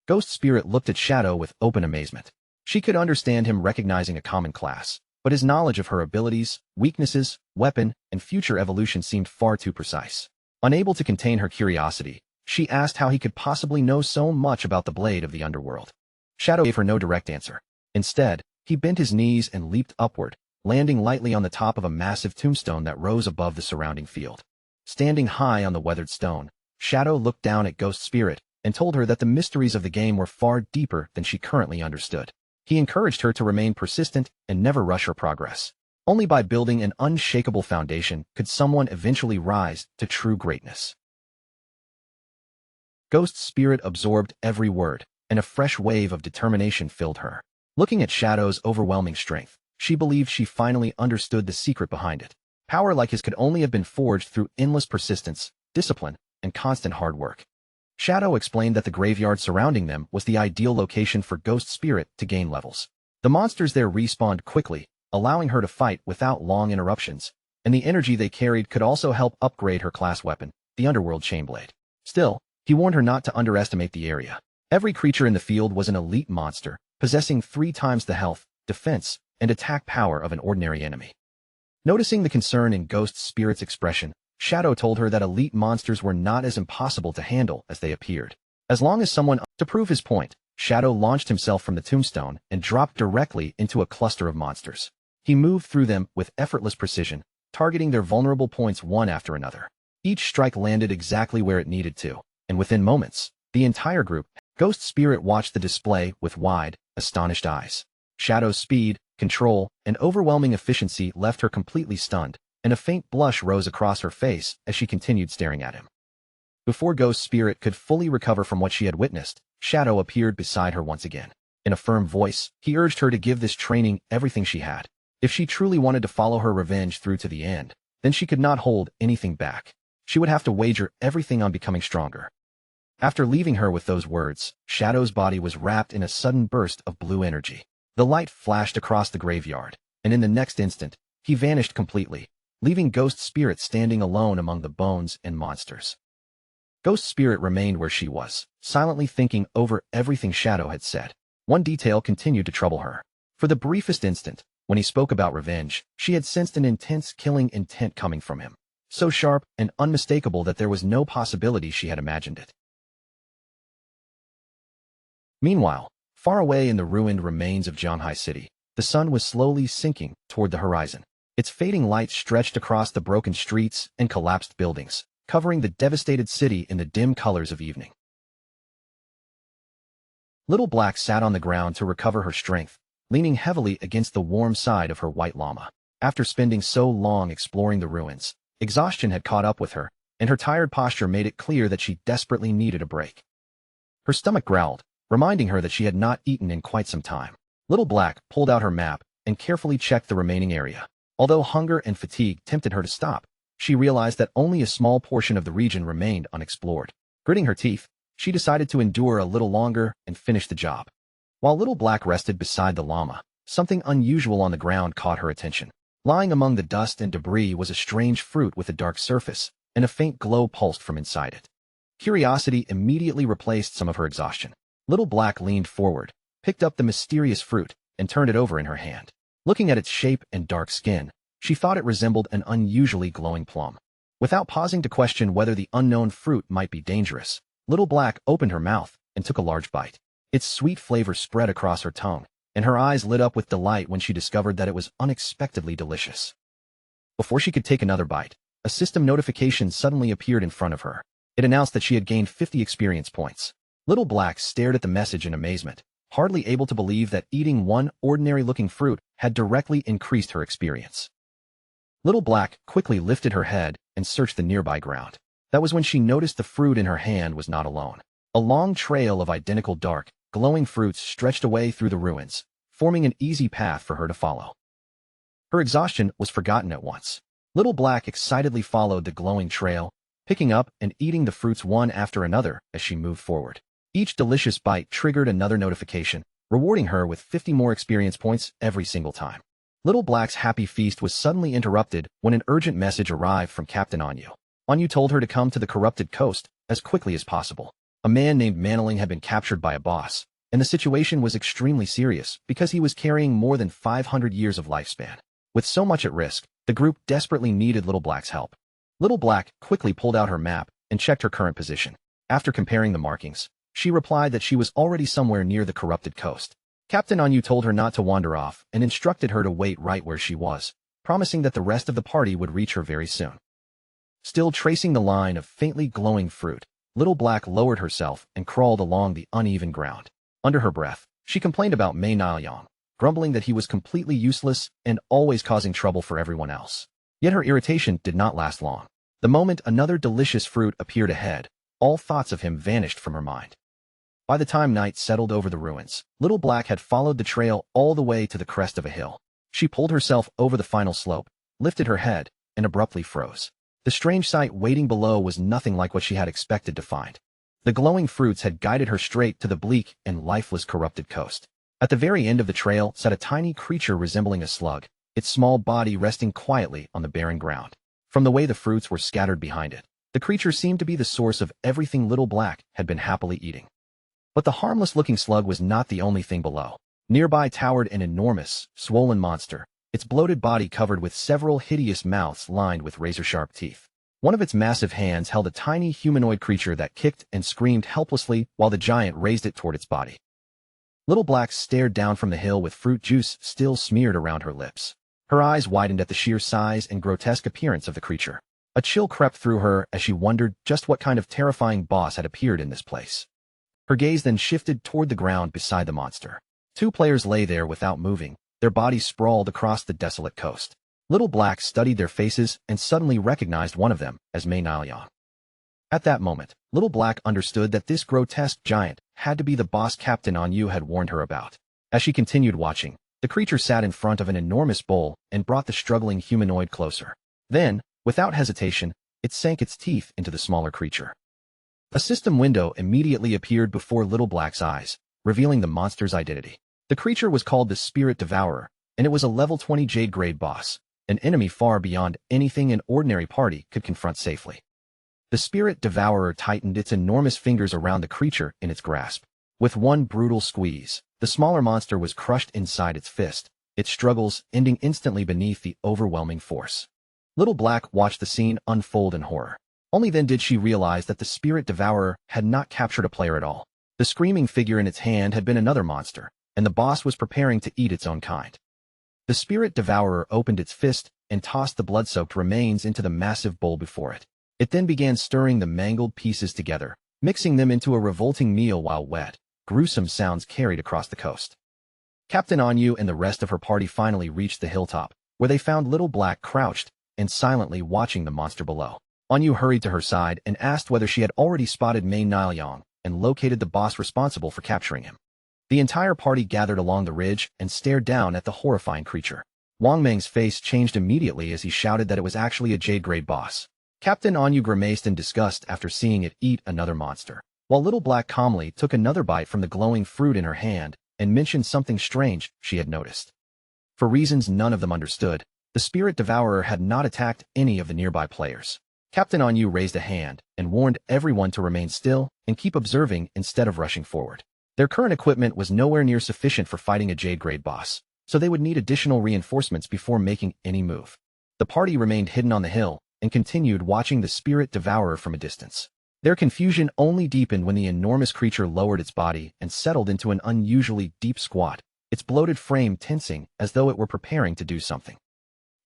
Ghost Spirit looked at Shadow with open amazement. She could understand him recognizing a common class, but his knowledge of her abilities, weaknesses, weapon, and future evolution seemed far too precise. Unable to contain her curiosity, she asked how he could possibly know so much about the Blade of the Underworld. Shadow gave her no direct answer. Instead, he bent his knees and leaped upward, landing lightly on the top of a massive tombstone that rose above the surrounding field. Standing high on the weathered stone, Shadow looked down at Ghost Spirit and told her that the mysteries of the game were far deeper than she currently understood. He encouraged her to remain persistent and never rush her progress. Only by building an unshakable foundation could someone eventually rise to true greatness. Ghost Spirit absorbed every word, and a fresh wave of determination filled her. Looking at Shadow's overwhelming strength, she believed she finally understood the secret behind it. Power like his could only have been forged through endless persistence, discipline, and constant hard work. Shadow explained that the graveyard surrounding them was the ideal location for Ghost Spirit to gain levels. The monsters there respawned quickly, allowing her to fight without long interruptions, and the energy they carried could also help upgrade her class weapon, the Underworld Chainblade. Still, he warned her not to underestimate the area. Every creature in the field was an elite monster, possessing 3 times the health, defense, and attack power of an ordinary enemy. Noticing the concern in Ghost Spirit's expression, Shadow told her that elite monsters were not as impossible to handle as they appeared. As long as someone... To prove his point, Shadow launched himself from the tombstone and dropped directly into a cluster of monsters. He moved through them with effortless precision, targeting their vulnerable points one after another. Each strike landed exactly where it needed to, and within moments, the entire group, Ghost Spirit watched the display with wide, astonished eyes. Shadow's speed, control, and overwhelming efficiency left her completely stunned, and a faint blush rose across her face as she continued staring at him. Before Ghost Spirit could fully recover from what she had witnessed, Shadow appeared beside her once again. In a firm voice, he urged her to give this training everything she had. If she truly wanted to follow her revenge through to the end, then she could not hold anything back. She would have to wager everything on becoming stronger. After leaving her with those words, Shadow's body was wrapped in a sudden burst of blue energy. The light flashed across the graveyard, and in the next instant, he vanished completely, leaving Ghost Spirit standing alone among the bones and monsters. Ghost Spirit remained where she was, silently thinking over everything Shadow had said. One detail continued to trouble her. For the briefest instant, when he spoke about revenge, she had sensed an intense killing intent coming from him, so sharp and unmistakable that there was no possibility she had imagined it. Meanwhile, far away in the ruined remains of Zhanghai City, the sun was slowly sinking toward the horizon. Its fading light stretched across the broken streets and collapsed buildings, covering the devastated city in the dim colors of evening. Little Black sat on the ground to recover her strength, leaning heavily against the warm side of her white llama. After spending so long exploring the ruins, exhaustion had caught up with her, and her tired posture made it clear that she desperately needed a break. Her stomach growled, reminding her that she had not eaten in quite some time. Little Black pulled out her map and carefully checked the remaining area. Although hunger and fatigue tempted her to stop, she realized that only a small portion of the region remained unexplored. Gritting her teeth, she decided to endure a little longer and finish the job. While Little Black rested beside the llama, something unusual on the ground caught her attention. Lying among the dust and debris was a strange fruit with a dark surface, and a faint glow pulsed from inside it. Curiosity immediately replaced some of her exhaustion. Little Black leaned forward, picked up the mysterious fruit, and turned it over in her hand. Looking at its shape and dark skin, she thought it resembled an unusually glowing plum. Without pausing to question whether the unknown fruit might be dangerous, Little Black opened her mouth and took a large bite. Its sweet flavor spread across her tongue, and her eyes lit up with delight when she discovered that it was unexpectedly delicious. Before she could take another bite, a system notification suddenly appeared in front of her. It announced that she had gained 50 experience points. Little Black stared at the message in amazement, hardly able to believe that eating one ordinary-looking fruit had directly increased her experience. Little Black quickly lifted her head and searched the nearby ground. That was when she noticed the fruit in her hand was not alone. A long trail of identical dark, glowing fruits stretched away through the ruins, forming an easy path for her to follow. Her exhaustion was forgotten at once. Little Black excitedly followed the glowing trail, picking up and eating the fruits one after another as she moved forward. Each delicious bite triggered another notification, rewarding her with 50 more experience points every single time. Little Black's happy feast was suddenly interrupted when an urgent message arrived from Captain Anyu. Anyu told her to come to the corrupted coast as quickly as possible. A man named Manling had been captured by a boss, and the situation was extremely serious because he was carrying more than 500 years of lifespan. With so much at risk, the group desperately needed Little Black's help. Little Black quickly pulled out her map and checked her current position. After comparing the markings, she replied that she was already somewhere near the corrupted coast. Captain Anyu told her not to wander off and instructed her to wait right where she was, promising that the rest of the party would reach her very soon. Still tracing the line of faintly glowing fruit, Little Black lowered herself and crawled along the uneven ground. Under her breath, she complained about Mei Niaoyang, grumbling that he was completely useless and always causing trouble for everyone else. Yet her irritation did not last long. The moment another delicious fruit appeared ahead, all thoughts of him vanished from her mind. By the time night settled over the ruins, Little Black had followed the trail all the way to the crest of a hill. She pulled herself over the final slope, lifted her head, and abruptly froze. The strange sight waiting below was nothing like what she had expected to find. The glowing fruits had guided her straight to the bleak and lifeless corrupted coast. At the very end of the trail sat a tiny creature resembling a slug, its small body resting quietly on the barren ground. From the way the fruits were scattered behind it, the creature seemed to be the source of everything Little Black had been happily eating. But the harmless-looking slug was not the only thing below. Nearby towered an enormous, swollen monster, its bloated body covered with several hideous mouths lined with razor-sharp teeth. One of its massive hands held a tiny humanoid creature that kicked and screamed helplessly while the giant raised it toward its body. Little Black stared down from the hill with fruit juice still smeared around her lips. Her eyes widened at the sheer size and grotesque appearance of the creature. A chill crept through her as she wondered just what kind of terrifying boss had appeared in this place. Her gaze then shifted toward the ground beside the monster. Two players lay there without moving, their bodies sprawled across the desolate coast. Little Black studied their faces and suddenly recognized one of them as Mei Naliang. At that moment, Little Black understood that this grotesque giant had to be the boss Captain Anyu had warned her about. As she continued watching, the creature sat in front of an enormous bowl and brought the struggling humanoid closer. Then, without hesitation, it sank its teeth into the smaller creature. A system window immediately appeared before Little Black's eyes, revealing the monster's identity. The creature was called the Spirit Devourer, and it was a level 20 Jade grade boss, an enemy far beyond anything an ordinary party could confront safely. The Spirit Devourer tightened its enormous fingers around the creature in its grasp. With one brutal squeeze, the smaller monster was crushed inside its fist, its struggles ending instantly beneath the overwhelming force. Little Black watched the scene unfold in horror. Only then did she realize that the Spirit Devourer had not captured a player at all. The screaming figure in its hand had been another monster, and the boss was preparing to eat its own kind. The Spirit Devourer opened its fist and tossed the blood-soaked remains into the massive bowl before it. It then began stirring the mangled pieces together, mixing them into a revolting meal while wet. Gruesome sounds carried across the coast. Captain Anyu and the rest of her party finally reached the hilltop, where they found Little Black crouched and silently watching the monster below. Anyu hurried to her side and asked whether she had already spotted Mei Naliang and located the boss responsible for capturing him. The entire party gathered along the ridge and stared down at the horrifying creature. Wang Meng's face changed immediately as he shouted that it was actually a Jade-grade boss. Captain Anyu grimaced in disgust after seeing it eat another monster, while Little Black calmly took another bite from the glowing fruit in her hand and mentioned something strange she had noticed. For reasons none of them understood, the Spirit Devourer had not attacked any of the nearby players. Captain Anyu raised a hand and warned everyone to remain still and keep observing instead of rushing forward. Their current equipment was nowhere near sufficient for fighting a Jade-grade boss, so they would need additional reinforcements before making any move. The party remained hidden on the hill and continued watching the Spirit Devourer from a distance. Their confusion only deepened when the enormous creature lowered its body and settled into an unusually deep squat, its bloated frame tensing as though it were preparing to do something.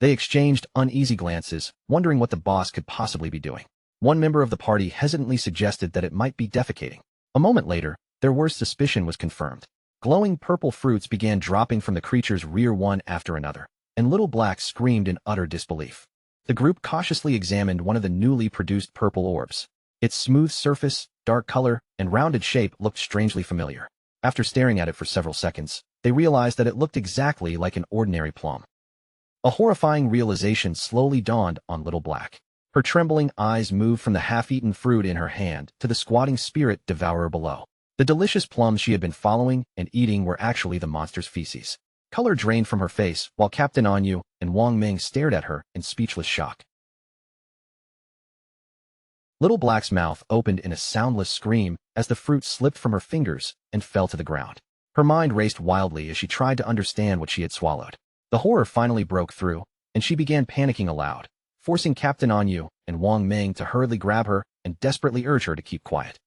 They exchanged uneasy glances, wondering what the boss could possibly be doing. One member of the party hesitantly suggested that it might be defecating. A moment later, their worst suspicion was confirmed. Glowing purple fruits began dropping from the creature's rear one after another, and Little Black screamed in utter disbelief. The group cautiously examined one of the newly produced purple orbs. Its smooth surface, dark color, and rounded shape looked strangely familiar. After staring at it for several seconds, they realized that it looked exactly like an ordinary plum. A horrifying realization slowly dawned on Little Black. Her trembling eyes moved from the half-eaten fruit in her hand to the squatting Spirit Devourer below. The delicious plums she had been following and eating were actually the monster's feces. Color drained from her face while Captain Anyu and Wang Meng stared at her in speechless shock. Little Black's mouth opened in a soundless scream as the fruit slipped from her fingers and fell to the ground. Her mind raced wildly as she tried to understand what she had swallowed. The horror finally broke through, and she began panicking aloud, forcing Captain Anyu and Wang Meng to hurriedly grab her and desperately urge her to keep quiet.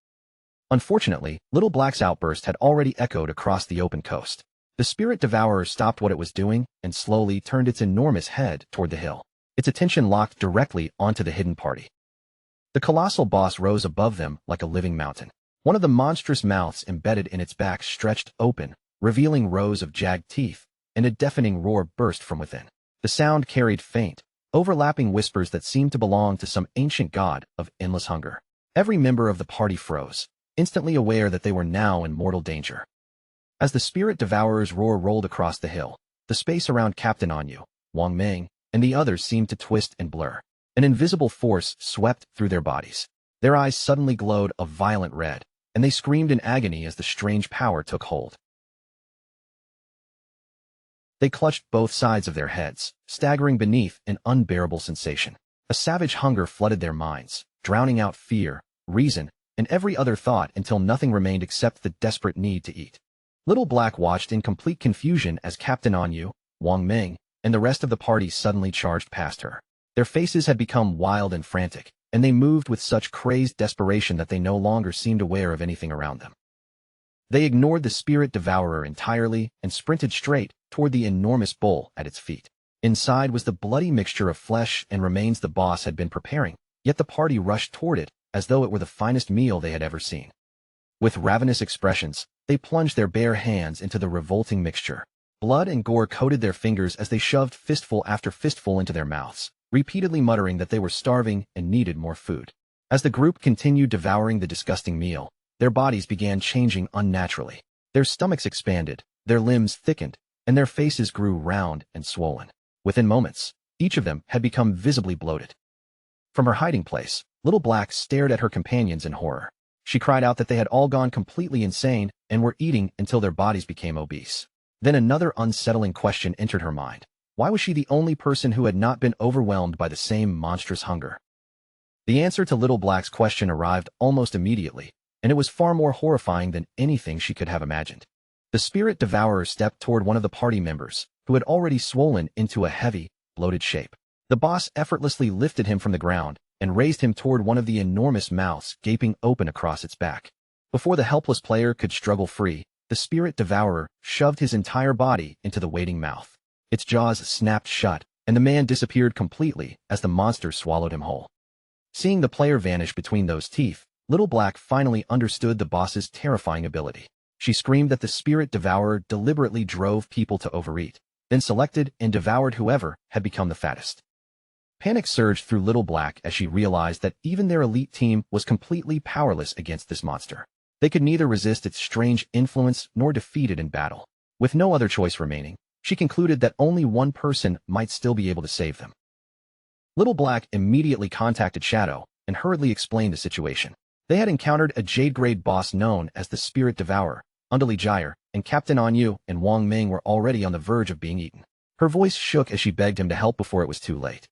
Unfortunately, Little Black's outburst had already echoed across the open coast. The Spirit Devourer stopped what it was doing and slowly turned its enormous head toward the hill. Its attention locked directly onto the hidden party. The colossal boss rose above them like a living mountain. One of the monstrous mouths embedded in its back stretched open, revealing rows of jagged teeth, and a deafening roar burst from within. The sound carried faint, overlapping whispers that seemed to belong to some ancient god of endless hunger. Every member of the party froze, instantly aware that they were now in mortal danger. As the spirit devourer's roar rolled across the hill, the space around Captain Anyu, Wang Ming, and the others seemed to twist and blur. An invisible force swept through their bodies. Their eyes suddenly glowed a violent red, and they screamed in agony as the strange power took hold. They clutched both sides of their heads, staggering beneath an unbearable sensation. A savage hunger flooded their minds, drowning out fear, reason, and every other thought until nothing remained except the desperate need to eat. Little Black watched in complete confusion as Captain Anyu, Wang Ming, and the rest of the party suddenly charged past her. Their faces had become wild and frantic, and they moved with such crazed desperation that they no longer seemed aware of anything around them. They ignored the spirit devourer entirely and sprinted straight toward the enormous bowl at its feet. Inside was the bloody mixture of flesh and remains the boss had been preparing, yet the party rushed toward it as though it were the finest meal they had ever seen. With ravenous expressions, they plunged their bare hands into the revolting mixture. Blood and gore coated their fingers as they shoved fistful after fistful into their mouths, repeatedly muttering that they were starving and needed more food. As the group continued devouring the disgusting meal, their bodies began changing unnaturally. Their stomachs expanded, their limbs thickened, and their faces grew round and swollen. Within moments, each of them had become visibly bloated. From her hiding place, Little Black stared at her companions in horror. She cried out that they had all gone completely insane and were eating until their bodies became obese. Then another unsettling question entered her mind. Why was she the only person who had not been overwhelmed by the same monstrous hunger? The answer to Little Black's question arrived almost immediately, and it was far more horrifying than anything she could have imagined. The spirit devourer stepped toward one of the party members, who had already swollen into a heavy, bloated shape. The boss effortlessly lifted him from the ground and raised him toward one of the enormous mouths gaping open across its back. Before the helpless player could struggle free, the spirit devourer shoved his entire body into the waiting mouth. Its jaws snapped shut, and the man disappeared completely as the monster swallowed him whole. Seeing the player vanish between those teeth, Little Black finally understood the boss's terrifying ability. She screamed that the spirit devourer deliberately drove people to overeat, then selected and devoured whoever had become the fattest. Panic surged through Little Black as she realized that even their elite team was completely powerless against this monster. They could neither resist its strange influence nor defeat it in battle. With no other choice remaining, she concluded that only one person might still be able to save them. Little Black immediately contacted Shadow and hurriedly explained the situation. They had encountered a Jade-grade boss known as the Spirit Devourer, Undali Gyre, and Captain Anyu and Wang Ming were already on the verge of being eaten. Her voice shook as she begged him to help before it was too late.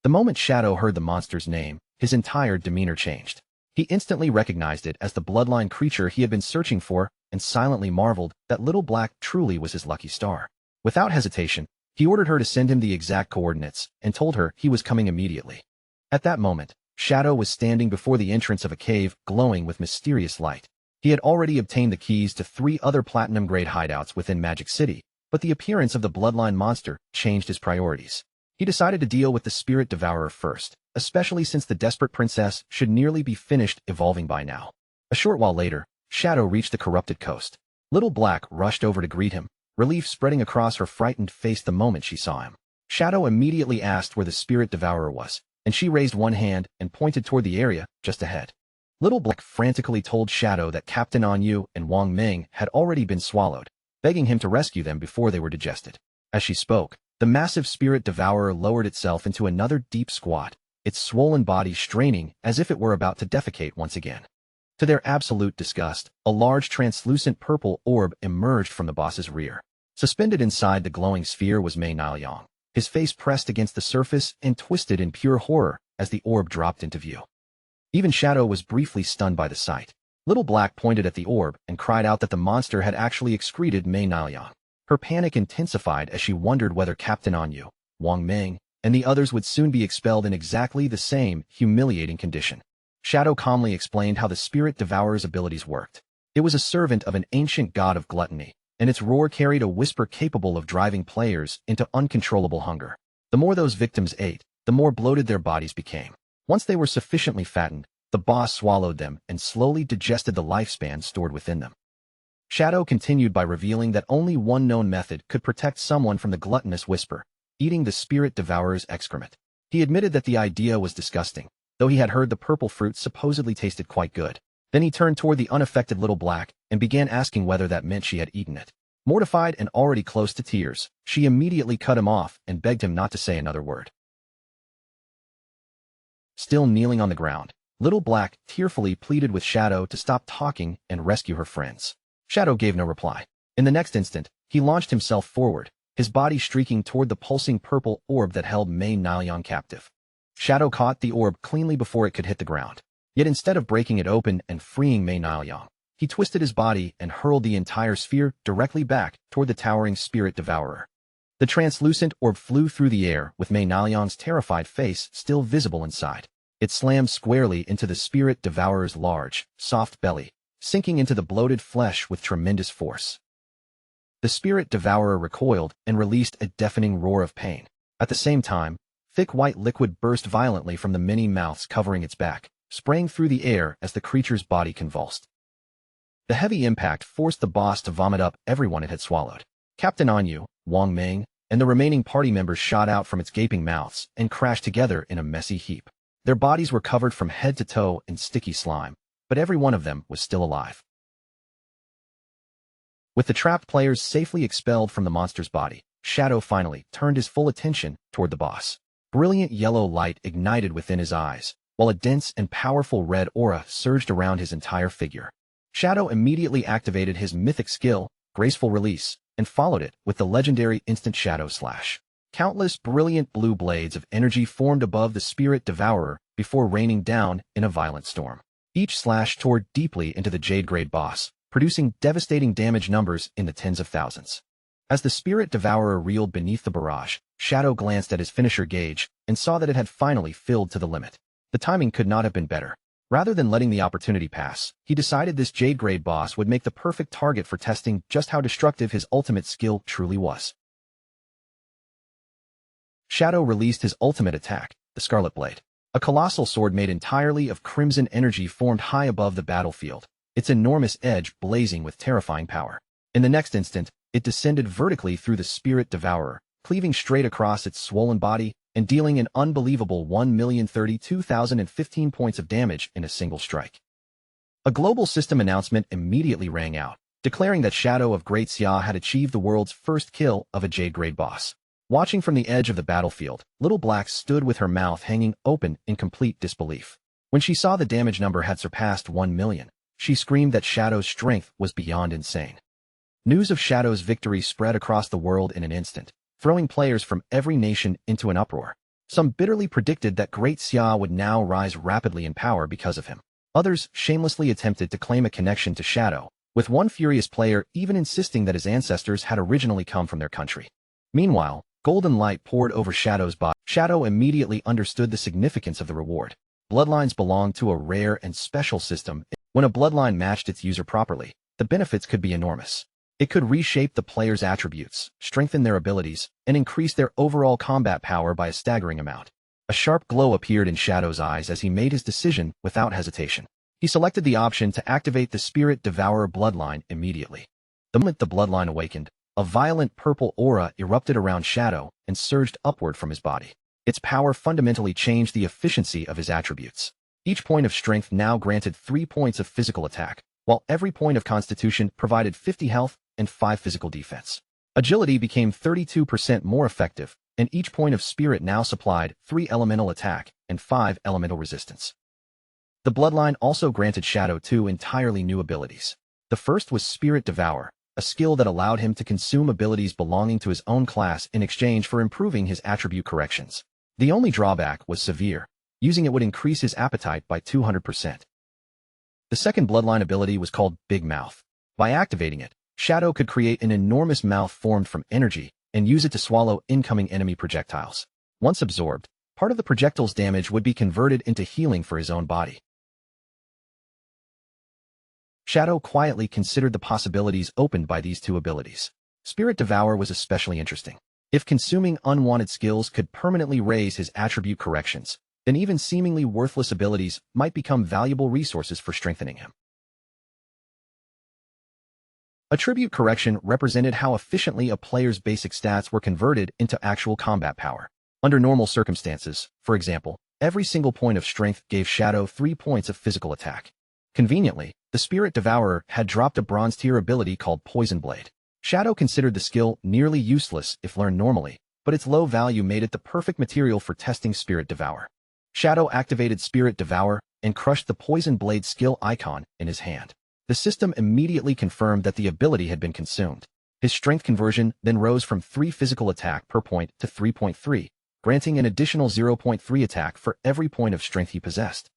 The moment Shadow heard the monster's name, his entire demeanor changed. He instantly recognized it as the bloodline creature he had been searching for and silently marveled that Little Black truly was his lucky star. Without hesitation, he ordered her to send him the exact coordinates and told her he was coming immediately. At that moment, Shadow was standing before the entrance of a cave glowing with mysterious light. He had already obtained the keys to 3 other platinum-grade hideouts within Magic City, but the appearance of the bloodline monster changed his priorities. He decided to deal with the Spirit Devourer first, especially since the desperate princess should nearly be finished evolving by now. A short while later, Shadow reached the corrupted coast. Little Black rushed over to greet him, relief spreading across her frightened face the moment she saw him. Shadow immediately asked where the Spirit Devourer was, and she raised one hand and pointed toward the area just ahead. Little Black frantically told Shadow that Captain Anyu and Wang Ming had already been swallowed, begging him to rescue them before they were digested. As she spoke, the massive Spirit Devourer lowered itself into another deep squat, its swollen body straining as if it were about to defecate once again. To their absolute disgust, a large translucent purple orb emerged from the boss's rear. Suspended inside the glowing sphere was Mei Naoyang, his face pressed against the surface and twisted in pure horror as the orb dropped into view. Even Shadow was briefly stunned by the sight. Little Black pointed at the orb and cried out that the monster had actually excreted Mei Naoyang. Her panic intensified as she wondered whether Captain Anyu, Wang Ming, and the others would soon be expelled in exactly the same humiliating condition. Shadow calmly explained how the Spirit Devourer's abilities worked. It was a servant of an ancient god of gluttony, and its roar carried a whisper capable of driving players into uncontrollable hunger. The more those victims ate, the more bloated their bodies became. Once they were sufficiently fattened, the boss swallowed them and slowly digested the lifespan stored within them. Shadow continued by revealing that only one known method could protect someone from the gluttonous whisper, eating the Spirit Devourer's excrement. He admitted that the idea was disgusting, though he had heard the purple fruit supposedly tasted quite good. Then he turned toward the unaffected little black and began asking whether that meant she had eaten it. Mortified and already close to tears, she immediately cut him off and begged him not to say another word. Still kneeling on the ground, Little Black tearfully pleaded with Shadow to stop talking and rescue her friends. Shadow gave no reply. In the next instant, he launched himself forward, his body streaking toward the pulsing purple orb that held Mei Naliang captive. Shadow caught the orb cleanly before it could hit the ground. Yet instead of breaking it open and freeing Mei Naliang, he twisted his body and hurled the entire sphere directly back toward the towering spirit devourer. The translucent orb flew through the air with Mei Naliang's terrified face still visible inside. It slammed squarely into the spirit devourer's large, soft belly, sinking into the bloated flesh with tremendous force. The spirit devourer recoiled and released a deafening roar of pain. At the same time, thick white liquid burst violently from the many mouths covering its back, spraying through the air as the creature's body convulsed. The heavy impact forced the boss to vomit up everyone it had swallowed. Captain Anyu, Wang Meng, and the remaining party members shot out from its gaping mouths and crashed together in a messy heap. Their bodies were covered from head to toe in sticky slime, but every one of them was still alive. With the trapped players safely expelled from the monster's body, Shadow finally turned his full attention toward the boss. Brilliant yellow light ignited within his eyes, while a dense and powerful red aura surged around his entire figure. Shadow immediately activated his mythic skill, Graceful Release, and followed it with the legendary Instant Shadow Slash. Countless brilliant blue blades of energy formed above the spirit devourer before raining down in a violent storm. Each slash tore deeply into the Jade-grade boss, producing devastating damage numbers in the tens of thousands. As the spirit devourer reeled beneath the barrage, Shadow glanced at his finisher gauge and saw that it had finally filled to the limit. The timing could not have been better. Rather than letting the opportunity pass, he decided this Jade-grade boss would make the perfect target for testing just how destructive his ultimate skill truly was. Shadow released his ultimate attack, the Scarlet Blade. A colossal sword made entirely of crimson energy formed high above the battlefield, its enormous edge blazing with terrifying power. In the next instant, it descended vertically through the spirit devourer, cleaving straight across its swollen body and dealing an unbelievable 1,032,015 points of damage in a single strike. A global system announcement immediately rang out, declaring that Shadow of Great Xia had achieved the world's first kill of a Jade-grade boss. Watching from the edge of the battlefield, Little Black stood with her mouth hanging open in complete disbelief. When she saw the damage number had surpassed 1 million, she screamed that Shadow's strength was beyond insane. News of Shadow's victory spread across the world in an instant, throwing players from every nation into an uproar. Some bitterly predicted that Great Xia would now rise rapidly in power because of him. Others shamelessly attempted to claim a connection to Shadow, with one furious player even insisting that his ancestors had originally come from their country. Meanwhile, golden light poured over Shadow's body. Shadow immediately understood the significance of the reward. Bloodlines belong to a rare and special system. When a bloodline matched its user properly, the benefits could be enormous. It could reshape the player's attributes, strengthen their abilities, and increase their overall combat power by a staggering amount. A sharp glow appeared in Shadow's eyes as he made his decision without hesitation. He selected the option to activate the Spirit Devourer bloodline immediately. The moment the bloodline awakened, a violent purple aura erupted around Shadow and surged upward from his body. Its power fundamentally changed the efficiency of his attributes. Each point of strength now granted 3 points of physical attack, while every point of constitution provided 50 health and 5 physical defense. Agility became 32% more effective, and each point of spirit now supplied 3 elemental attack and 5 elemental resistance. The bloodline also granted Shadow 2 entirely new abilities. The first was Spirit Devour, a skill that allowed him to consume abilities belonging to his own class in exchange for improving his attribute corrections. The only drawback was severe. Using it would increase his appetite by 200%. The second bloodline ability was called Big Mouth. By activating it, Shadow could create an enormous mouth formed from energy and use it to swallow incoming enemy projectiles. Once absorbed, part of the projectile's damage would be converted into healing for his own body. Shadow quietly considered the possibilities opened by these two abilities. Spirit Devour was especially interesting. If consuming unwanted skills could permanently raise his attribute corrections, then even seemingly worthless abilities might become valuable resources for strengthening him. Attribute correction represented how efficiently a player's basic stats were converted into actual combat power. Under normal circumstances, for example, Every single point of strength gave Shadow 3 points of physical attack. Conveniently, the Spirit Devourer had dropped a bronze tier ability called Poison Blade. Shadow considered the skill nearly useless if learned normally, but its low value made it the perfect material for testing Spirit Devour. Shadow activated Spirit Devour and crushed the Poison Blade skill icon in his hand. The system immediately confirmed that the ability had been consumed. His strength conversion then rose from 3 physical attack per point to 3.3, granting an additional 0.3 attack for every point of strength he possessed.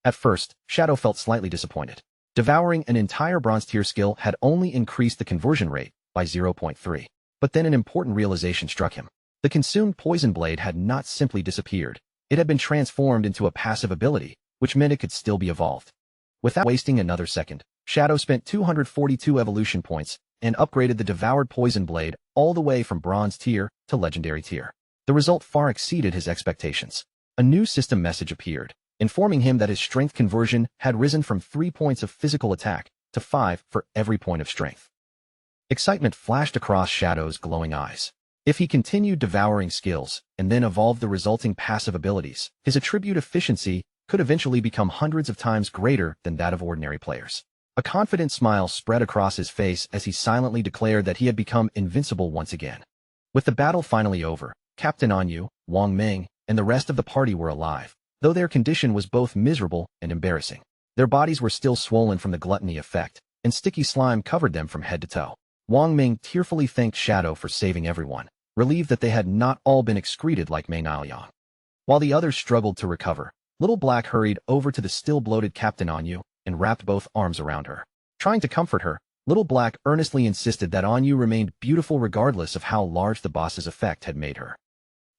At first, Shadow felt slightly disappointed. Devouring an entire bronze tier skill had only increased the conversion rate by 0.3. But then an important realization struck him. The consumed Poison Blade had not simply disappeared. It had been transformed into a passive ability, which meant it could still be evolved. Without wasting another second, Shadow spent 242 evolution points and upgraded the devoured Poison Blade all the way from bronze tier to legendary tier. The result far exceeded his expectations. A new system message appeared, informing him that his strength conversion had risen from 3 points of physical attack to 5 for every point of strength. Excitement flashed across Shadow's glowing eyes. If he continued devouring skills and then evolved the resulting passive abilities, his attribute efficiency could eventually become hundreds of times greater than that of ordinary players. A confident smile spread across his face as he silently declared that he had become invincible once again. With the battle finally over, Captain Anyu, Wang Ming, and the rest of the party were alive, though their condition was both miserable and embarrassing. Their bodies were still swollen from the gluttony effect, and sticky slime covered them from head to toe. Wang Ming tearfully thanked Shadow for saving everyone, relieved that they had not all been excreted like Mei Niaoliang. While the others struggled to recover, Little Black hurried over to the still bloated Captain Anyu and wrapped both arms around her. Trying to comfort her, Little Black earnestly insisted that Anyu remained beautiful regardless of how large the boss's effect had made her.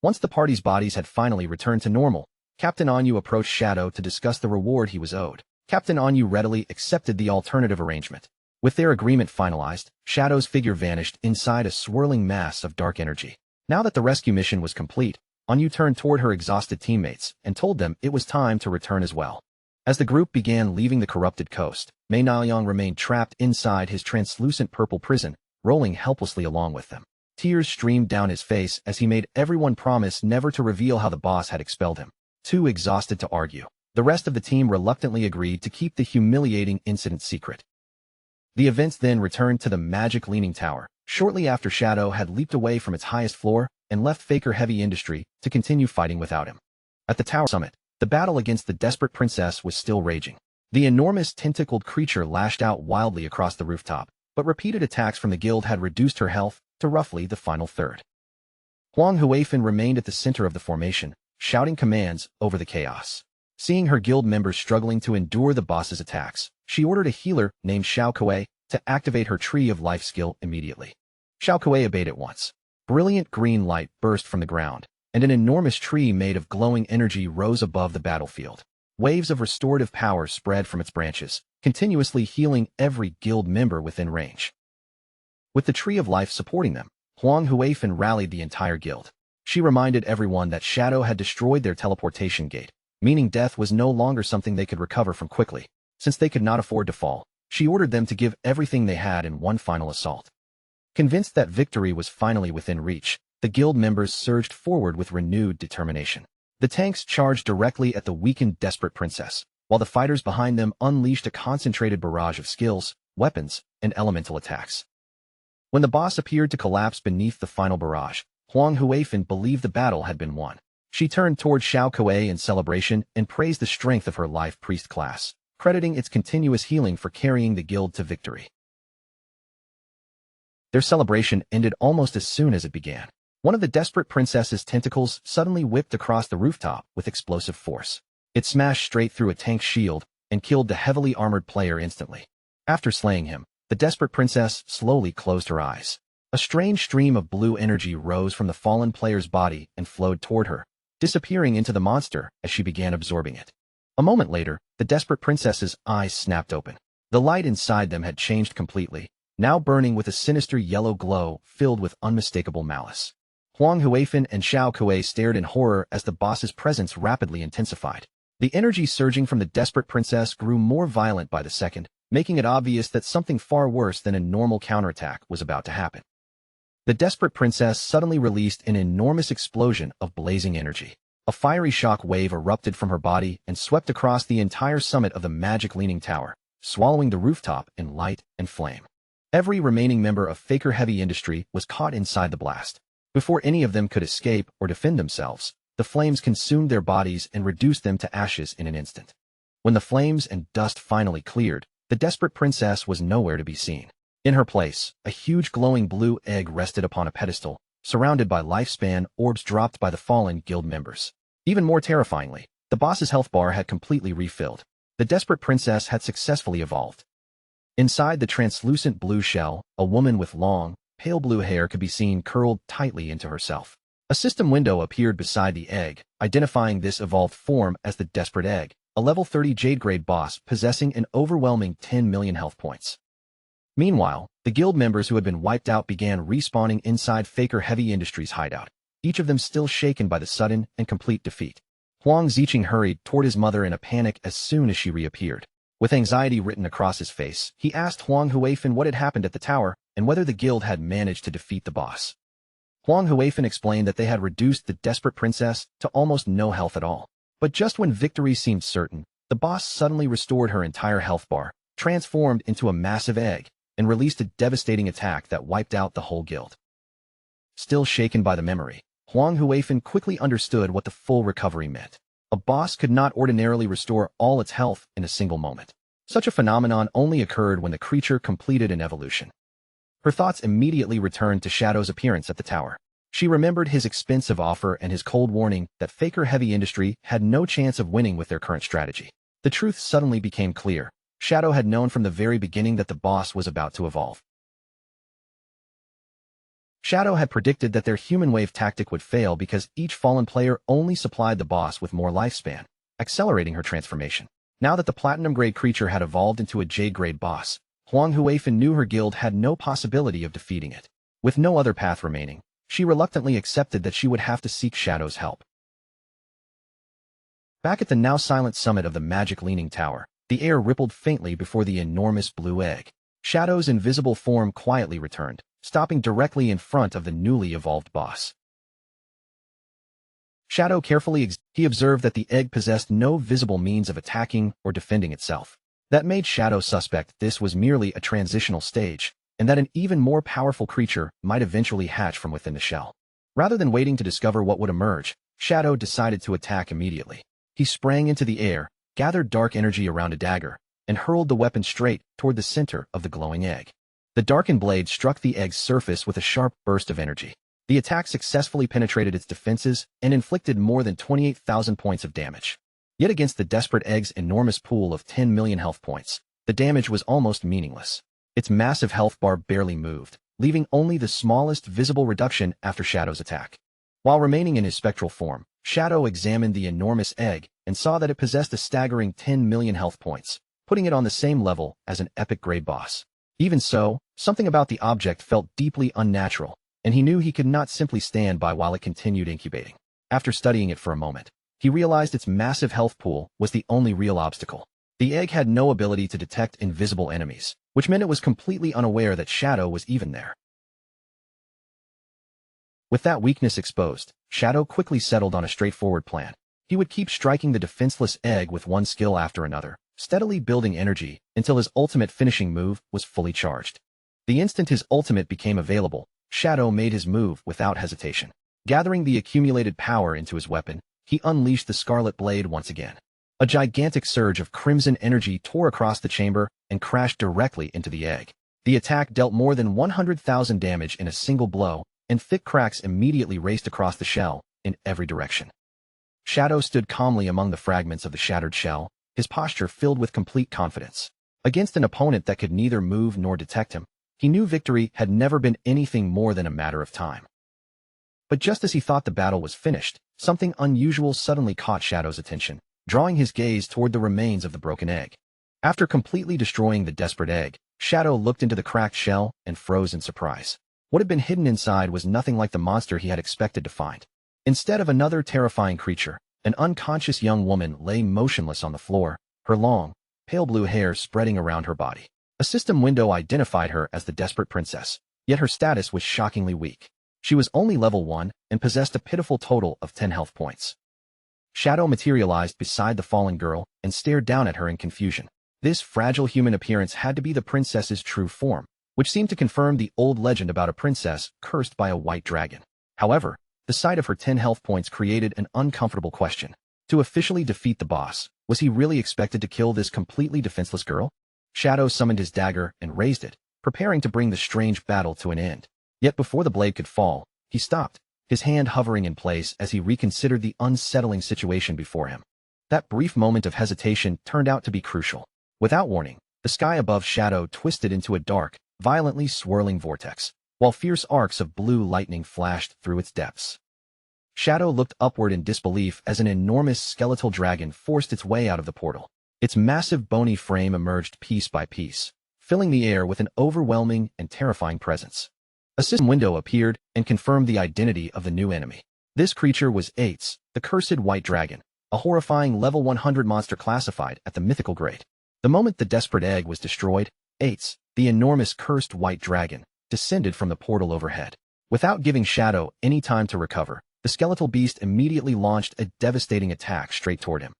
Once the party's bodies had finally returned to normal, Captain Anyu approached Shadow to discuss the reward he was owed. Captain Anyu readily accepted the alternative arrangement. With their agreement finalized, Shadow's figure vanished inside a swirling mass of dark energy. Now that the rescue mission was complete, Anyu turned toward her exhausted teammates and told them it was time to return as well. As the group began leaving the corrupted coast, Mei Niaoliang remained trapped inside his translucent purple prison, rolling helplessly along with them. Tears streamed down his face as he made everyone promise never to reveal how the boss had expelled him. Too exhausted to argue, the rest of the team reluctantly agreed to keep the humiliating incident secret. The events then returned to the magic Leaning Tower, shortly after Shadow had leaped away from its highest floor and left Faker Heavy Industry to continue fighting without him. At the tower summit, the battle against the desperate princess was still raging. The enormous tentacled creature lashed out wildly across the rooftop, but repeated attacks from the guild had reduced her health to roughly the final third. Huang Huifan remained at the center of the formation, shouting commands over the chaos. Seeing her guild members struggling to endure the boss's attacks, she ordered a healer named Xiao Kuei to activate her Tree of Life skill immediately. Xiao Kuei obeyed at once. Brilliant green light burst from the ground, and an enormous tree made of glowing energy rose above the battlefield. Waves of restorative power spread from its branches, continuously healing every guild member within range. With the Tree of Life supporting them, Huang Huifan rallied the entire guild. She reminded everyone that Shadow had destroyed their teleportation gate, meaning death was no longer something they could recover from quickly. Since they could not afford to fall, she ordered them to give everything they had in one final assault. Convinced that victory was finally within reach, the guild members surged forward with renewed determination. The tanks charged directly at the weakened desperate princess, while the fighters behind them unleashed a concentrated barrage of skills, weapons, and elemental attacks. When the boss appeared to collapse beneath the final barrage, Huang Huifan believed the battle had been won. She turned toward Xiao Kuei in celebration and praised the strength of her life priest class, crediting its continuous healing for carrying the guild to victory. Their celebration ended almost as soon as it began. One of the desperate princess's tentacles suddenly whipped across the rooftop with explosive force. It smashed straight through a tank's shield and killed the heavily armored player instantly. After slaying him, the desperate princess slowly closed her eyes. A strange stream of blue energy rose from the fallen player's body and flowed toward her, disappearing into the monster as she began absorbing it. A moment later, the desperate princess's eyes snapped open. The light inside them had changed completely, now burning with a sinister yellow glow filled with unmistakable malice. Huang Huifan and Xiao Kuei stared in horror as the boss's presence rapidly intensified. The energy surging from the desperate princess grew more violent by the second, making it obvious that something far worse than a normal counterattack was about to happen. The desperate princess suddenly released an enormous explosion of blazing energy. A fiery shock wave erupted from her body and swept across the entire summit of the magic leaning tower, swallowing the rooftop in light and flame. Every remaining member of Faker Heavy Industry was caught inside the blast. Before any of them could escape or defend themselves, the flames consumed their bodies and reduced them to ashes in an instant. When the flames and dust finally cleared, the desperate princess was nowhere to be seen. In her place, a huge glowing blue egg rested upon a pedestal, surrounded by lifespan orbs dropped by the fallen guild members. Even more terrifyingly, the boss's health bar had completely refilled. The desperate princess had successfully evolved. Inside the translucent blue shell, a woman with long, pale blue hair could be seen curled tightly into herself. A system window appeared beside the egg, identifying this evolved form as the Desperate Egg, a level 30 Jade-grade boss possessing an overwhelming 10 million health points. Meanwhile, the guild members who had been wiped out began respawning inside Faker Heavy Industries' hideout, each of them still shaken by the sudden and complete defeat. Huang Ziqing hurried toward his mother in a panic as soon as she reappeared. With anxiety written across his face, he asked Huang Huifan what had happened at the tower and whether the guild had managed to defeat the boss. Huang Huifan explained that they had reduced the desperate princess to almost no health at all. But just when victory seemed certain, the boss suddenly restored her entire health bar, transformed into a massive egg, and released a devastating attack that wiped out the whole guild. Still shaken by the memory, Huang Huifan quickly understood what the full recovery meant. A boss could not ordinarily restore all its health in a single moment. Such a phenomenon only occurred when the creature completed an evolution. Her thoughts immediately returned to Shadow's appearance at the tower. She remembered his expensive offer and his cold warning that Faker Heavy Industry had no chance of winning with their current strategy. The truth suddenly became clear. Shadow had known from the very beginning that the boss was about to evolve. Shadow had predicted that their human wave tactic would fail because each fallen player only supplied the boss with more lifespan, accelerating her transformation. Now that the platinum-grade creature had evolved into a jade-grade boss, Huang Huifan knew her guild had no possibility of defeating it. With no other path remaining, she reluctantly accepted that she would have to seek Shadow's help. Back at the now-silent summit of the magic leaning tower, the air rippled faintly before the enormous blue egg. Shadow's invisible form quietly returned, stopping directly in front of the newly evolved boss. Shadow carefully he observed that the egg possessed no visible means of attacking or defending itself. That made Shadow suspect this was merely a transitional stage, and that an even more powerful creature might eventually hatch from within the shell. Rather than waiting to discover what would emerge, Shadow decided to attack immediately. He sprang into the air, gathered dark energy around a dagger, and hurled the weapon straight toward the center of the glowing egg. The darkened blade struck the egg's surface with a sharp burst of energy. The attack successfully penetrated its defenses and inflicted more than 28,000 points of damage. Yet against the desperate egg's enormous pool of 10 million health points, the damage was almost meaningless. Its massive health bar barely moved, leaving only the smallest visible reduction after Shadow's attack. While remaining in his spectral form, Shadow examined the enormous egg and saw that it possessed a staggering 10 million health points, putting it on the same level as an epic-grade boss. Even so, something about the object felt deeply unnatural, and he knew he could not simply stand by while it continued incubating. After studying it for a moment, he realized its massive health pool was the only real obstacle. The egg had no ability to detect invisible enemies, which meant it was completely unaware that Shadow was even there. With that weakness exposed, Shadow quickly settled on a straightforward plan. He would keep striking the defenseless egg with one skill after another, steadily building energy until his ultimate finishing move was fully charged. The instant his ultimate became available, Shadow made his move without hesitation. Gathering the accumulated power into his weapon, he unleashed the Scarlet Blade once again. A gigantic surge of crimson energy tore across the chamber and crashed directly into the egg. The attack dealt more than 100,000 damage in a single blow, and thick cracks immediately raced across the shell in every direction. Shadow stood calmly among the fragments of the shattered shell, his posture filled with complete confidence. Against an opponent that could neither move nor detect him, he knew victory had never been anything more than a matter of time. But just as he thought the battle was finished, something unusual suddenly caught Shadow's attention, drawing his gaze toward the remains of the broken egg. After completely destroying the desperate egg, Shadow looked into the cracked shell and froze in surprise. What had been hidden inside was nothing like the monster he had expected to find. Instead of another terrifying creature, an unconscious young woman lay motionless on the floor, her long, pale blue hair spreading around her body. A system window identified her as the desperate princess, yet her status was shockingly weak. She was only level 1 and possessed a pitiful total of 10 health points. Shadow materialized beside the fallen girl and stared down at her in confusion. This fragile human appearance had to be the princess's true form, which seemed to confirm the old legend about a princess cursed by a white dragon. However, the sight of her 10 health points created an uncomfortable question. To officially defeat the boss, was he really expected to kill this completely defenseless girl? Shadow summoned his dagger and raised it, preparing to bring the strange battle to an end. Yet before the blade could fall, he stopped, his hand hovering in place as he reconsidered the unsettling situation before him. That brief moment of hesitation turned out to be crucial. Without warning, the sky above Shadow twisted into a dark, violently swirling vortex, while fierce arcs of blue lightning flashed through its depths. Shadow looked upward in disbelief as an enormous skeletal dragon forced its way out of the portal. Its massive bony frame emerged piece by piece, filling the air with an overwhelming and terrifying presence. A system window appeared and confirmed the identity of the new enemy. This creature was Ates, the cursed white dragon, a horrifying level 100 monster classified at the mythical grade. The moment the desperate egg was destroyed, Ates, the enormous cursed white dragon, descended from the portal overhead. Without giving Shadow any time to recover, the skeletal beast immediately launched a devastating attack straight toward him.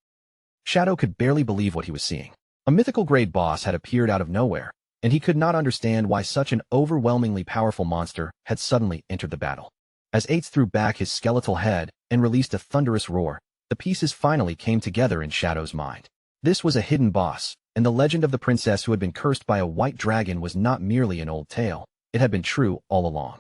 Shadow could barely believe what he was seeing. A mythical-grade boss had appeared out of nowhere, and he could not understand why such an overwhelmingly powerful monster had suddenly entered the battle. As Ates threw back his skeletal head and released a thunderous roar, the pieces finally came together in Shadow's mind. This was a hidden boss, and the legend of the princess who had been cursed by a white dragon was not merely an old tale, it had been true all along.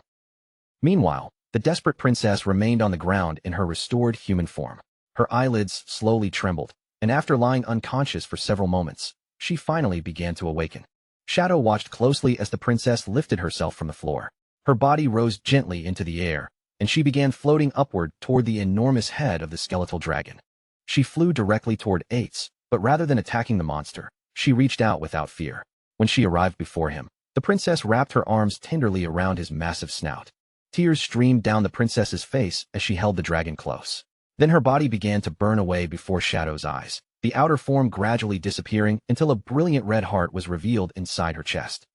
Meanwhile, the desperate princess remained on the ground in her restored human form. Her eyelids slowly trembled, and after lying unconscious for several moments, she finally began to awaken. Shadow watched closely as the princess lifted herself from the floor. Her body rose gently into the air, and she began floating upward toward the enormous head of the skeletal dragon. She flew directly toward Ates, but rather than attacking the monster, she reached out without fear. When she arrived before him, the princess wrapped her arms tenderly around his massive snout. Tears streamed down the princess's face as she held the dragon close. Then her body began to burn away before Shadow's eyes, the outer form gradually disappearing until a brilliant red heart was revealed inside her chest.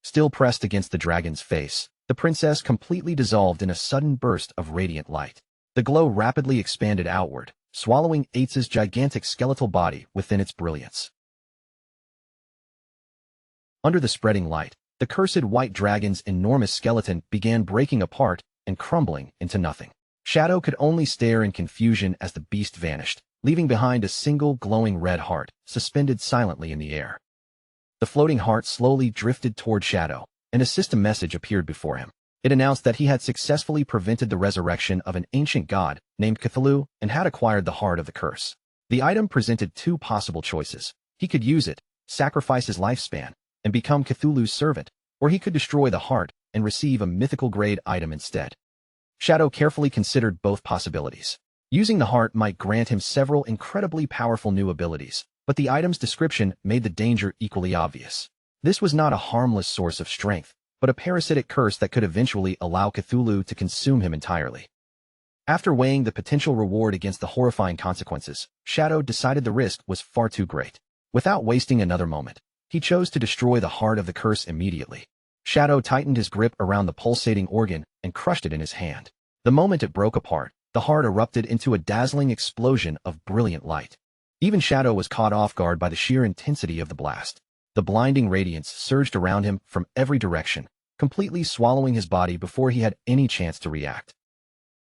Still pressed against the dragon's face, the princess completely dissolved in a sudden burst of radiant light. The glow rapidly expanded outward, swallowing Ates's gigantic skeletal body within its brilliance. Under the spreading light, the cursed white dragon's enormous skeleton began breaking apart and crumbling into nothing. Shadow could only stare in confusion as the beast vanished, leaving behind a single glowing red heart, suspended silently in the air. The floating heart slowly drifted toward Shadow, and a system message appeared before him. It announced that he had successfully prevented the resurrection of an ancient god named Cthulhu and had acquired the heart of the curse. The item presented two possible choices. He could use it, sacrifice his lifespan, and become Cthulhu's servant, or he could destroy the heart and receive a mythical-grade item instead. Shadow carefully considered both possibilities. Using the heart might grant him several incredibly powerful new abilities, but the item's description made the danger equally obvious. This was not a harmless source of strength, but a parasitic curse that could eventually allow Cthulhu to consume him entirely. After weighing the potential reward against the horrifying consequences, Shadow decided the risk was far too great. Without wasting another moment, he chose to destroy the heart of the curse immediately. Shadow tightened his grip around the pulsating organ and crushed it in his hand. The moment it broke apart, the heart erupted into a dazzling explosion of brilliant light. Even Shadow was caught off guard by the sheer intensity of the blast. The blinding radiance surged around him from every direction, completely swallowing his body before he had any chance to react.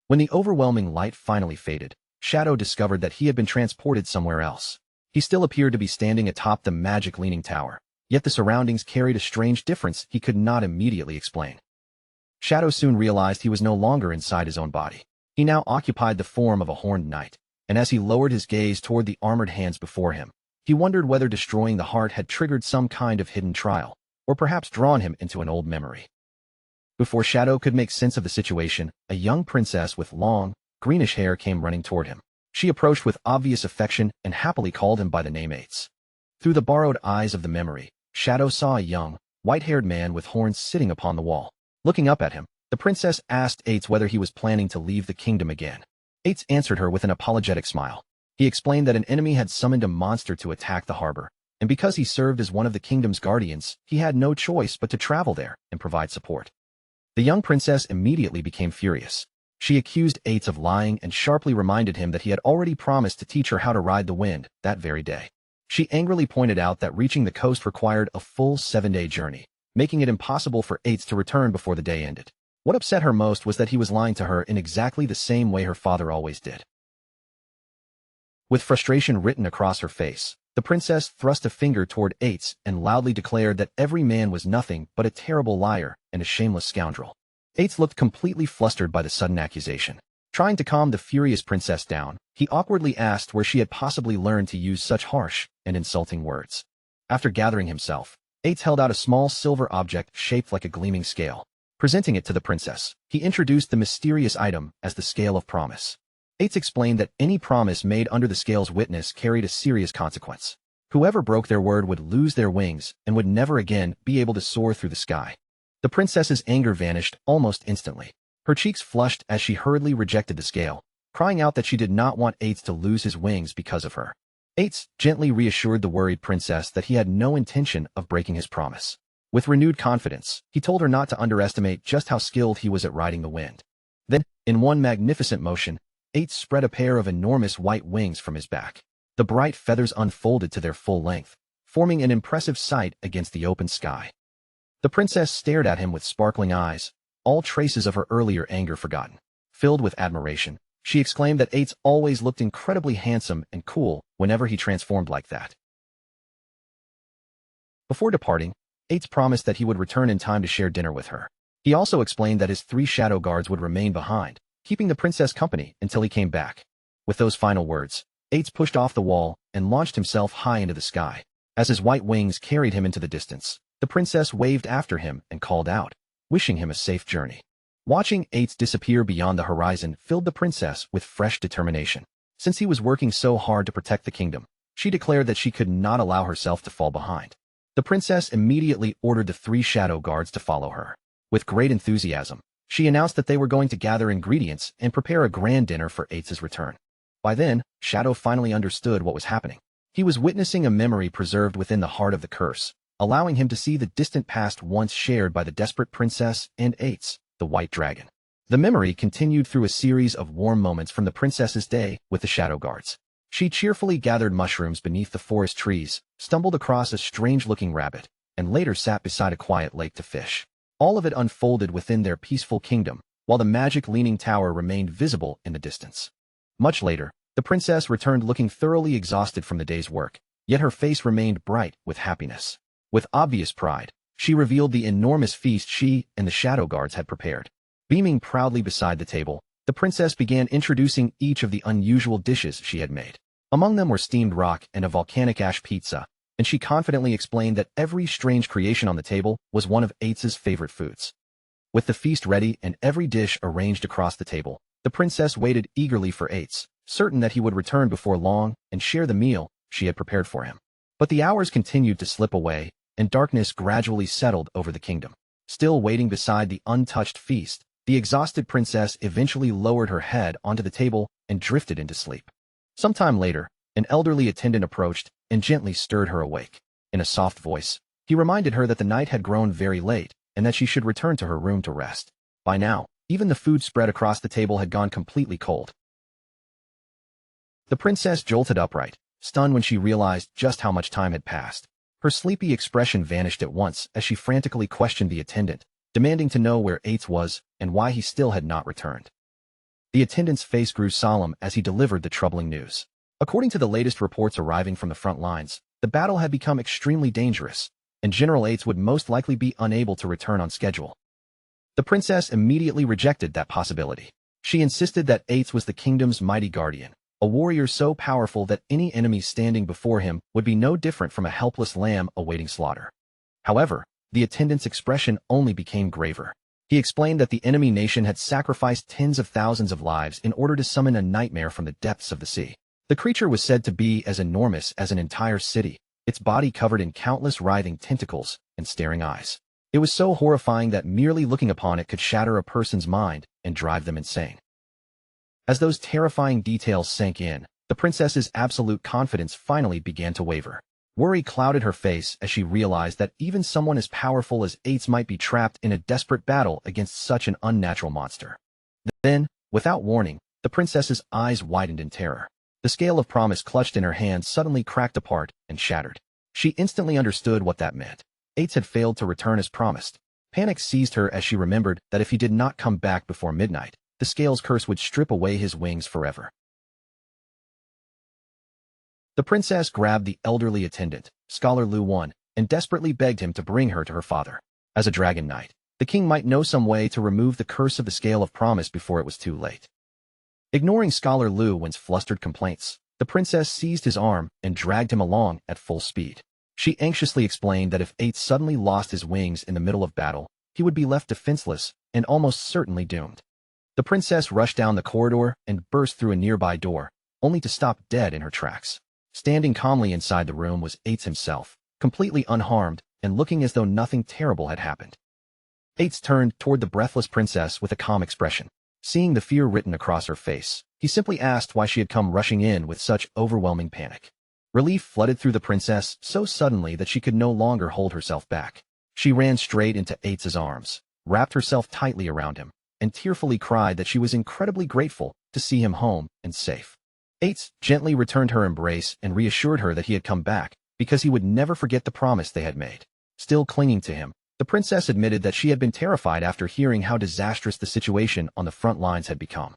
When the overwhelming light finally faded, Shadow discovered that he had been transported somewhere else. He still appeared to be standing atop the magic leaning tower, yet the surroundings carried a strange difference he could not immediately explain. Shadow soon realized he was no longer inside his own body. He now occupied the form of a horned knight, and as he lowered his gaze toward the armored hands before him, he wondered whether destroying the heart had triggered some kind of hidden trial, or perhaps drawn him into an old memory. Before Shadow could make sense of the situation, a young princess with long, greenish hair came running toward him. She approached with obvious affection and happily called him by the name Ates. Through the borrowed eyes of the memory, Shadow saw a young, white-haired man with horns sitting upon the wall. Looking up at him, the princess asked Ates whether he was planning to leave the kingdom again. Ates answered her with an apologetic smile. He explained that an enemy had summoned a monster to attack the harbor, and because he served as one of the kingdom's guardians, he had no choice but to travel there and provide support. The young princess immediately became furious. She accused Ates of lying and sharply reminded him that he had already promised to teach her how to ride the wind that very day. She angrily pointed out that reaching the coast required a full 7-day journey, making it impossible for Ates to return before the day ended. What upset her most was that he was lying to her in exactly the same way her father always did. With frustration written across her face, the princess thrust a finger toward Ates and loudly declared that every man was nothing but a terrible liar and a shameless scoundrel. Ates looked completely flustered by the sudden accusation. Trying to calm the furious princess down, he awkwardly asked where she had possibly learned to use such harsh and insulting words. After gathering himself, Ates held out a small silver object shaped like a gleaming scale. Presenting it to the princess, he introduced the mysterious item as the Scale of Promise. Ates explained that any promise made under the scale's witness carried a serious consequence. Whoever broke their word would lose their wings and would never again be able to soar through the sky. The princess's anger vanished almost instantly. Her cheeks flushed as she hurriedly rejected the scale, crying out that she did not want Ates to lose his wings because of her. Ates gently reassured the worried princess that he had no intention of breaking his promise. With renewed confidence, he told her not to underestimate just how skilled he was at riding the wind. Then, in one magnificent motion, Ates spread a pair of enormous white wings from his back. The bright feathers unfolded to their full length, forming an impressive sight against the open sky. The princess stared at him with sparkling eyes, all traces of her earlier anger forgotten. Filled with admiration, she exclaimed that Ates always looked incredibly handsome and cool whenever he transformed like that. Before departing, Ates promised that he would return in time to share dinner with her. He also explained that his 3 shadow guards would remain behind, keeping the princess company until he came back. With those final words, Ates pushed off the wall and launched himself high into the sky. As his white wings carried him into the distance, the princess waved after him and called out, wishing him a safe journey. Watching Ates disappear beyond the horizon filled the princess with fresh determination. Since he was working so hard to protect the kingdom, she declared that she could not allow herself to fall behind. The princess immediately ordered the 3 shadow guards to follow her. With great enthusiasm, she announced that they were going to gather ingredients and prepare a grand dinner for Ates' return. By then, Shadow finally understood what was happening. He was witnessing a memory preserved within the heart of the curse, allowing him to see the distant past once shared by the desperate princess and Ates, the white dragon. The memory continued through a series of warm moments from the princess's day with the shadow guards. She cheerfully gathered mushrooms beneath the forest trees, stumbled across a strange-looking rabbit, and later sat beside a quiet lake to fish. All of it unfolded within their peaceful kingdom, while the magic leaning tower remained visible in the distance. Much later, the princess returned looking thoroughly exhausted from the day's work, yet her face remained bright with happiness. With obvious pride, she revealed the enormous feast she and the shadow guards had prepared. Beaming proudly beside the table, the princess began introducing each of the unusual dishes she had made. Among them were steamed rock and a volcanic ash pizza, and she confidently explained that every strange creation on the table was one of Ates' favorite foods. With the feast ready and every dish arranged across the table, the princess waited eagerly for Ates, certain that he would return before long and share the meal she had prepared for him. But the hours continued to slip away, and darkness gradually settled over the kingdom. Still waiting beside the untouched feast, the exhausted princess eventually lowered her head onto the table and drifted into sleep. Sometime later, an elderly attendant approached and gently stirred her awake. In a soft voice, he reminded her that the night had grown very late and that she should return to her room to rest. By now, even the food spread across the table had gone completely cold. The princess jolted upright, stunned when she realized just how much time had passed. Her sleepy expression vanished at once as she frantically questioned the attendant, demanding to know where Ates was and why he still had not returned. The attendant's face grew solemn as he delivered the troubling news. According to the latest reports arriving from the front lines, the battle had become extremely dangerous, and General Ates would most likely be unable to return on schedule. The princess immediately rejected that possibility. She insisted that Ates was the kingdom's mighty guardian, a warrior so powerful that any enemy standing before him would be no different from a helpless lamb awaiting slaughter. However, the attendant's expression only became graver. He explained that the enemy nation had sacrificed tens of thousands of lives in order to summon a nightmare from the depths of the sea. The creature was said to be as enormous as an entire city, its body covered in countless writhing tentacles and staring eyes. It was so horrifying that merely looking upon it could shatter a person's mind and drive them insane. As those terrifying details sank in, the princess's absolute confidence finally began to waver. Worry clouded her face as she realized that even someone as powerful as Ates might be trapped in a desperate battle against such an unnatural monster. Then, Without warning, the princess's eyes widened in terror. The scale of promise clutched in her hand suddenly cracked apart and shattered. She instantly understood what that meant. Eights had failed to return as promised. Panic seized her as she remembered that if he did not come back before midnight, the scale's curse would strip away his wings forever. The princess grabbed the elderly attendant, Scholar Lu Wan, and desperately begged him to bring her to her father. As a dragon knight, the king might know some way to remove the curse of the scale of promise before it was too late. Ignoring Scholar Lu Wan's flustered complaints, the princess seized his arm and dragged him along at full speed. She anxiously explained that if Eights suddenly lost his wings in the middle of battle, he would be left defenseless and almost certainly doomed. The princess rushed down the corridor and burst through a nearby door, only to stop dead in her tracks. Standing calmly inside the room was Eights himself, completely unharmed and looking as though nothing terrible had happened. Eights turned toward the breathless princess with a calm expression. Seeing the fear written across her face, he simply asked why she had come rushing in with such overwhelming panic. Relief flooded through the princess so suddenly that she could no longer hold herself back. She ran straight into Eights' arms, wrapped herself tightly around him, and tearfully cried that she was incredibly grateful to see him home and safe. Eights gently returned her embrace and reassured her that he had come back because he would never forget the promise they had made. Still clinging to him, the princess admitted that she had been terrified after hearing how disastrous the situation on the front lines had become.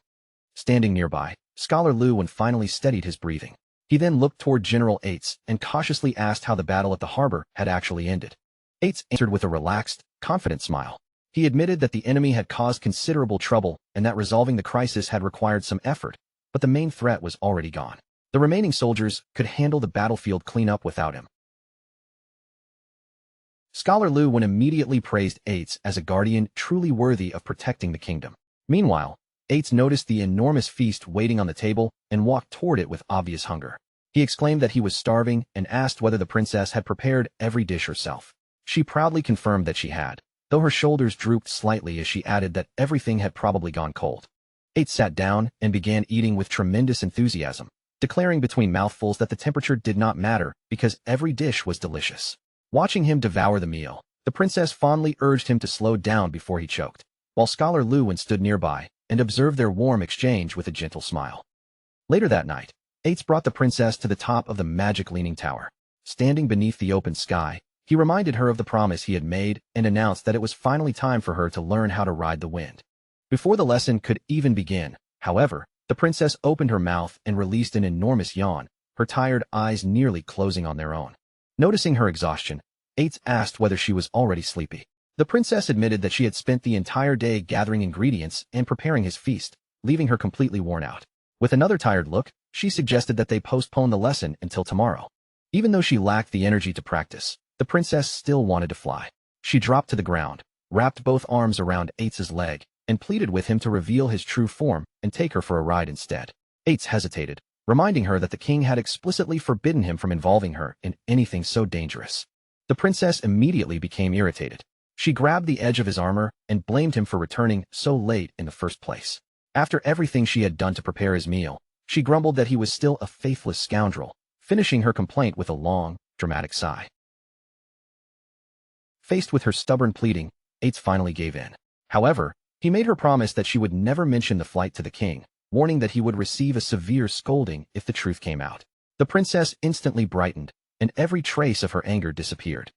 Standing nearby, Scholar Lu Wan finally steadied his breathing. He then looked toward General Eights and cautiously asked how the battle at the harbor had actually ended. Eights answered with a relaxed, confident smile. He admitted that the enemy had caused considerable trouble and that resolving the crisis had required some effort, but the main threat was already gone. The remaining soldiers could handle the battlefield cleanup without him. Scholar Lu Wan immediately praised Eights as a guardian truly worthy of protecting the kingdom. Meanwhile, Eights noticed the enormous feast waiting on the table and walked toward it with obvious hunger. He exclaimed that he was starving and asked whether the princess had prepared every dish herself. She proudly confirmed that she had, though her shoulders drooped slightly as she added that everything had probably gone cold. Eights sat down and began eating with tremendous enthusiasm, declaring between mouthfuls that the temperature did not matter because every dish was delicious. Watching him devour the meal, the princess fondly urged him to slow down before he choked, while Scholar Lu Wan stood nearby and observed their warm exchange with a gentle smile. Later that night, Eights brought the princess to the top of the magic leaning tower. Standing beneath the open sky, he reminded her of the promise he had made and announced that it was finally time for her to learn how to ride the wind. Before the lesson could even begin, however, the princess opened her mouth and released an enormous yawn, her tired eyes nearly closing on their own. Noticing her exhaustion, Eights asked whether she was already sleepy. The princess admitted that she had spent the entire day gathering ingredients and preparing his feast, leaving her completely worn out. With another tired look, she suggested that they postpone the lesson until tomorrow. Even though she lacked the energy to practice, the princess still wanted to fly. She dropped to the ground, wrapped both arms around Eights' leg, and pleaded with him to reveal his true form and take her for a ride instead. Eights hesitated, reminding her that the king had explicitly forbidden him from involving her in anything so dangerous. The princess immediately became irritated. She grabbed the edge of his armor and blamed him for returning so late in the first place. After everything she had done to prepare his meal, she grumbled that he was still a faithless scoundrel, finishing her complaint with a long, dramatic sigh. Faced with her stubborn pleading, Eights finally gave in. However, he made her promise that she would never mention the flight to the king, warning that he would receive a severe scolding if the truth came out. The princess instantly brightened, and every trace of her anger disappeared.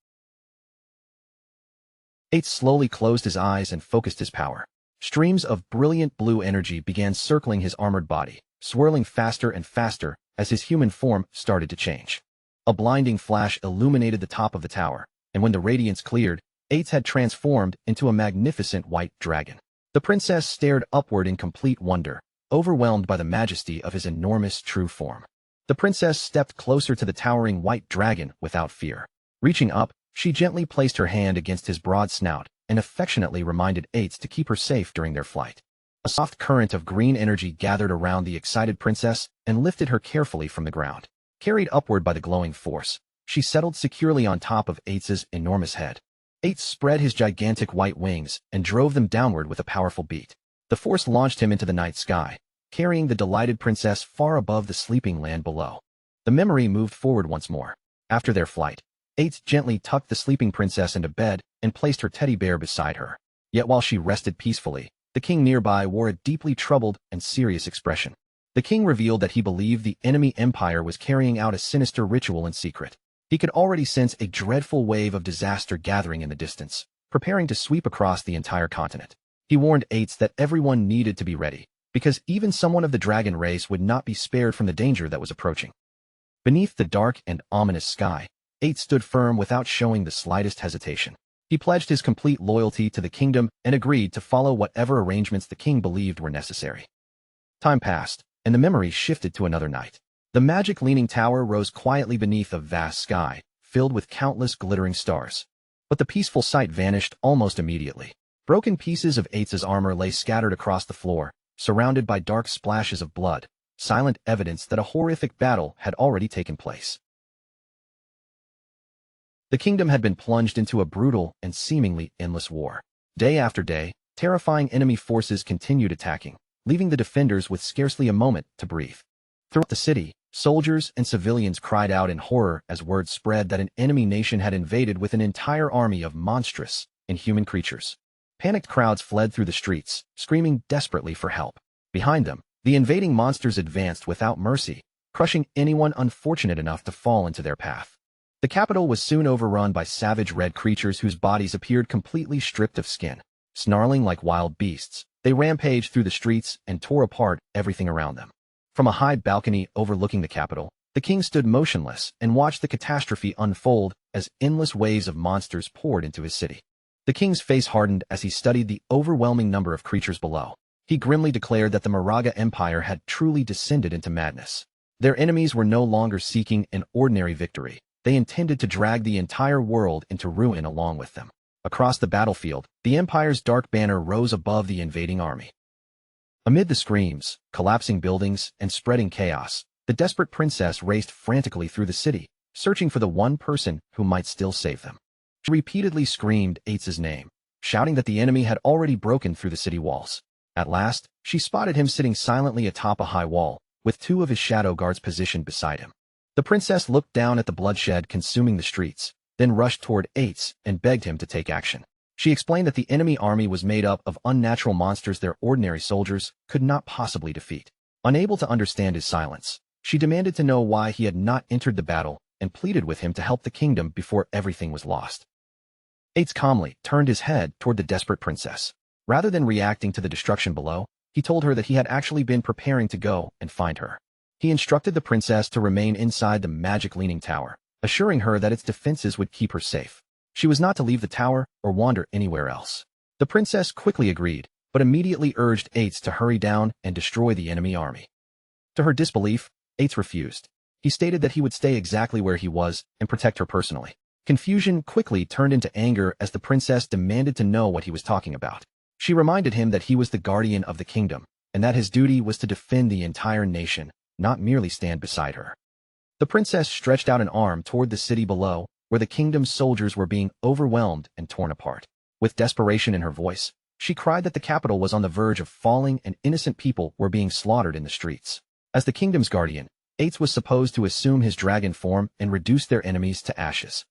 Eights slowly closed his eyes and focused his power. Streams of brilliant blue energy began circling his armored body, swirling faster and faster as his human form started to change. A blinding flash illuminated the top of the tower, and when the radiance cleared, Eights had transformed into a magnificent white dragon. The princess stared upward in complete wonder, overwhelmed by the majesty of his enormous true form. The princess stepped closer to the towering white dragon without fear. Reaching up, she gently placed her hand against his broad snout and affectionately reminded Eights to keep her safe during their flight. A soft current of green energy gathered around the excited princess and lifted her carefully from the ground. Carried upward by the glowing force, she settled securely on top of Eights' enormous head. Eights spread his gigantic white wings and drove them downward with a powerful beat. The force launched him into the night sky, carrying the delighted princess far above the sleeping land below. The memory moved forward once more. After their flight, Eights gently tucked the sleeping princess into bed and placed her teddy bear beside her. Yet while she rested peacefully, The king nearby wore a deeply troubled and serious expression. The king revealed that he believed the enemy empire was carrying out a sinister ritual in secret. He could already sense a dreadful wave of disaster gathering in the distance, preparing to sweep across the entire continent. He warned Ates that everyone needed to be ready, because even someone of the dragon race would not be spared from the danger that was approaching. Beneath the dark and ominous sky, Ates stood firm without showing the slightest hesitation. He pledged his complete loyalty to the kingdom and agreed to follow whatever arrangements the king believed were necessary. Time passed, and the memory shifted to another night. The magic leaning tower rose quietly beneath a vast sky, filled with countless glittering stars. But the peaceful sight vanished almost immediately. Broken pieces of Ates's armor lay scattered across the floor, surrounded by dark splashes of blood, silent evidence that a horrific battle had already taken place. The kingdom had been plunged into a brutal and seemingly endless war. Day after day, terrifying enemy forces continued attacking, leaving the defenders with scarcely a moment to breathe. Throughout the city, soldiers and civilians cried out in horror as word spread that an enemy nation had invaded with an entire army of monstrous, inhuman creatures. Panicked crowds fled through the streets, screaming desperately for help. Behind them, the invading monsters advanced without mercy, crushing anyone unfortunate enough to fall into their path. The capital was soon overrun by savage red creatures whose bodies appeared completely stripped of skin. Snarling like wild beasts, they rampaged through the streets and tore apart everything around them. From a high balcony overlooking the capital, the king stood motionless and watched the catastrophe unfold as endless waves of monsters poured into his city. The king's face hardened as he studied the overwhelming number of creatures below. He grimly declared that the Moraga Empire had truly descended into madness. Their enemies were no longer seeking an ordinary victory. They intended to drag the entire world into ruin along with them. Across the battlefield, the Empire's dark banner rose above the invading army. Amid the screams, collapsing buildings, and spreading chaos, the desperate princess raced frantically through the city, searching for the one person who might still save them. She repeatedly screamed Ates's name, shouting that the enemy had already broken through the city walls. At last, she spotted him sitting silently atop a high wall, with two of his shadow guards positioned beside him. The princess looked down at the bloodshed consuming the streets, then rushed toward Ates and begged him to take action. She explained that the enemy army was made up of unnatural monsters their ordinary soldiers could not possibly defeat. Unable to understand his silence, she demanded to know why he had not entered the battle and pleaded with him to help the kingdom before everything was lost. Ates calmly turned his head toward the desperate princess. Rather than reacting to the destruction below, he told her that he had actually been preparing to go and find her. He instructed the princess to remain inside the magic leaning tower, assuring her that its defenses would keep her safe. She was not to leave the tower or wander anywhere else. The princess quickly agreed, but immediately urged Ates to hurry down and destroy the enemy army. To her disbelief, Ates refused. He stated that he would stay exactly where he was and protect her personally. Confusion quickly turned into anger as the princess demanded to know what he was talking about. She reminded him that he was the guardian of the kingdom, and that his duty was to defend the entire nation, not merely stand beside her. The princess stretched out an arm toward the city below, where the kingdom's soldiers were being overwhelmed and torn apart. With desperation in her voice, she cried that the capital was on the verge of falling and innocent people were being slaughtered in the streets. As the kingdom's guardian, Ates was supposed to assume his dragon form and reduce their enemies to ashes.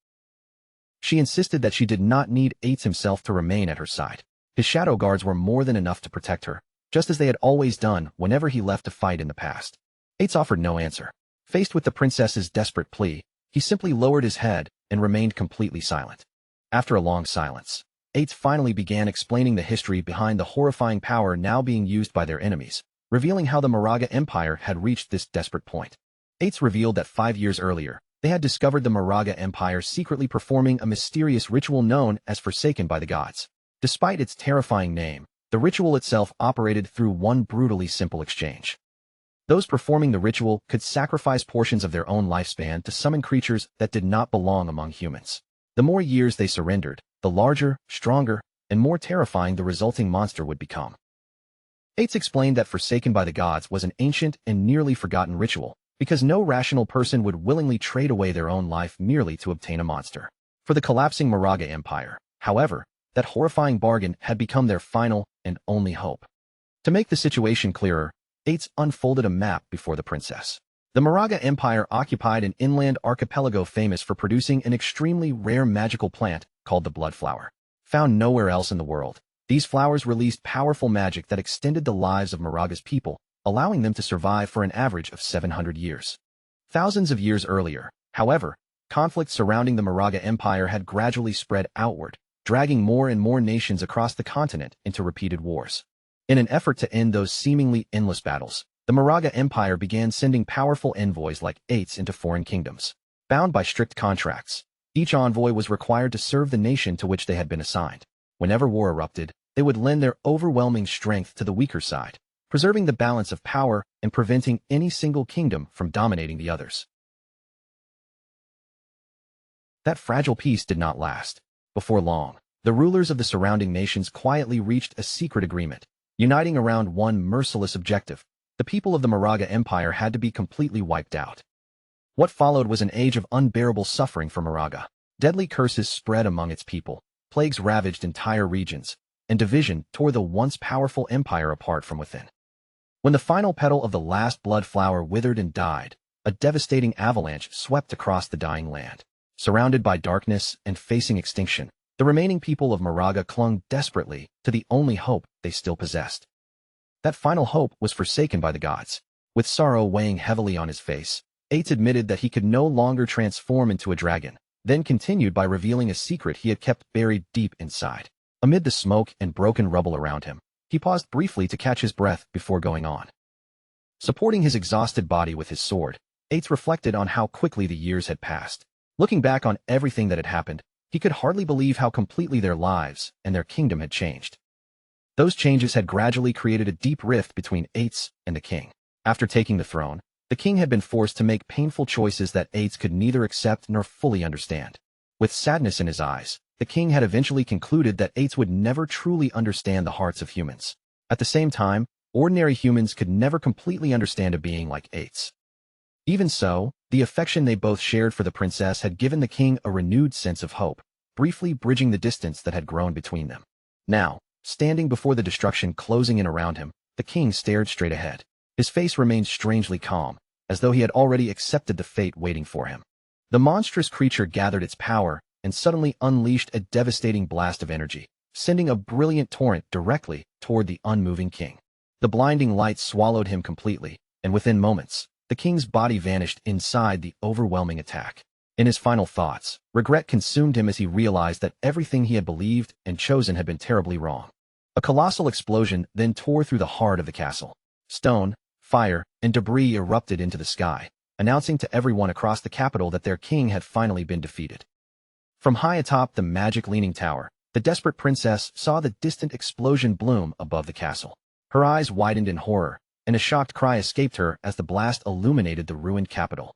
She insisted that she did not need Ates himself to remain at her side. His shadow guards were more than enough to protect her, just as they had always done whenever he left to fight in the past. Ates offered no answer. Faced with the princess's desperate plea, he simply lowered his head and remained completely silent. After a long silence, Ates finally began explaining the history behind the horrifying power now being used by their enemies, revealing how the Moraga Empire had reached this desperate point. Ates revealed that 5 years earlier, they had discovered the Moraga Empire secretly performing a mysterious ritual known as Forsaken by the Gods. Despite its terrifying name, the ritual itself operated through one brutally simple exchange. Those performing the ritual could sacrifice portions of their own lifespan to summon creatures that did not belong among humans. The more years they surrendered, the larger, stronger, and more terrifying the resulting monster would become. Ates explained that Forsaken by the Gods was an ancient and nearly forgotten ritual, because no rational person would willingly trade away their own life merely to obtain a monster. For the collapsing Moraga Empire, however, that horrifying bargain had become their final and only hope. To make the situation clearer, Ates unfolded a map before the princess. The Moraga Empire occupied an inland archipelago famous for producing an extremely rare magical plant called the blood flower. Found nowhere else in the world, These flowers released powerful magic that extended the lives of Moraga's people, allowing them to survive for an average of 700 years. Thousands of years earlier, however, conflict surrounding the Moraga Empire had gradually spread outward, dragging more and more nations across the continent into repeated wars. In an effort to end those seemingly endless battles, the Moraga Empire began sending powerful envoys like Eights into foreign kingdoms. Bound by strict contracts, each envoy was required to serve the nation to which they had been assigned. Whenever war erupted, they would lend their overwhelming strength to the weaker side, preserving the balance of power and preventing any single kingdom from dominating the others. That fragile peace did not last. Before long, the rulers of the surrounding nations quietly reached a secret agreement, uniting around one merciless objective. The people of the Moraga Empire had to be completely wiped out. What followed was an age of unbearable suffering for Moraga. Deadly curses spread among its people, plagues ravaged entire regions, and division tore the once powerful empire apart from within. When the final petal of the last blood flower withered and died, a devastating avalanche swept across the dying land. Surrounded by darkness and facing extinction, the remaining people of Moraga clung desperately to the only hope they still possessed. That final hope was forsaken by the gods. With sorrow weighing heavily on his face, Eights admitted that he could no longer transform into a dragon, then continued by revealing a secret he had kept buried deep inside. Amid the smoke and broken rubble around him, he paused briefly to catch his breath before going on. Supporting his exhausted body with his sword, Eights reflected on how quickly the years had passed. Looking back on everything that had happened, he could hardly believe how completely their lives and their kingdom had changed. Those changes had gradually created a deep rift between Eights and the king. After taking the throne, the king had been forced to make painful choices that Eights could neither accept nor fully understand. With sadness in his eyes, the king had eventually concluded that Eights would never truly understand the hearts of humans. At the same time, ordinary humans could never completely understand a being like Eights. Even so, the affection they both shared for the princess had given the king a renewed sense of hope, briefly bridging the distance that had grown between them. Now, standing before the destruction closing in around him, the king stared straight ahead. His face remained strangely calm, as though he had already accepted the fate waiting for him. The monstrous creature gathered its power and suddenly unleashed a devastating blast of energy, sending a brilliant torrent directly toward the unmoving king. The blinding light swallowed him completely, and within moments, the king's body vanished inside the overwhelming attack. In his final thoughts, regret consumed him as he realized that everything he had believed and chosen had been terribly wrong. A colossal explosion then tore through the heart of the castle. Stone, fire, and debris erupted into the sky, announcing to everyone across the capital that their king had finally been defeated. From high atop the magic leaning tower, the desperate princess saw the distant explosion bloom above the castle. Her eyes widened in horror, and a shocked cry escaped her as the blast illuminated the ruined capital.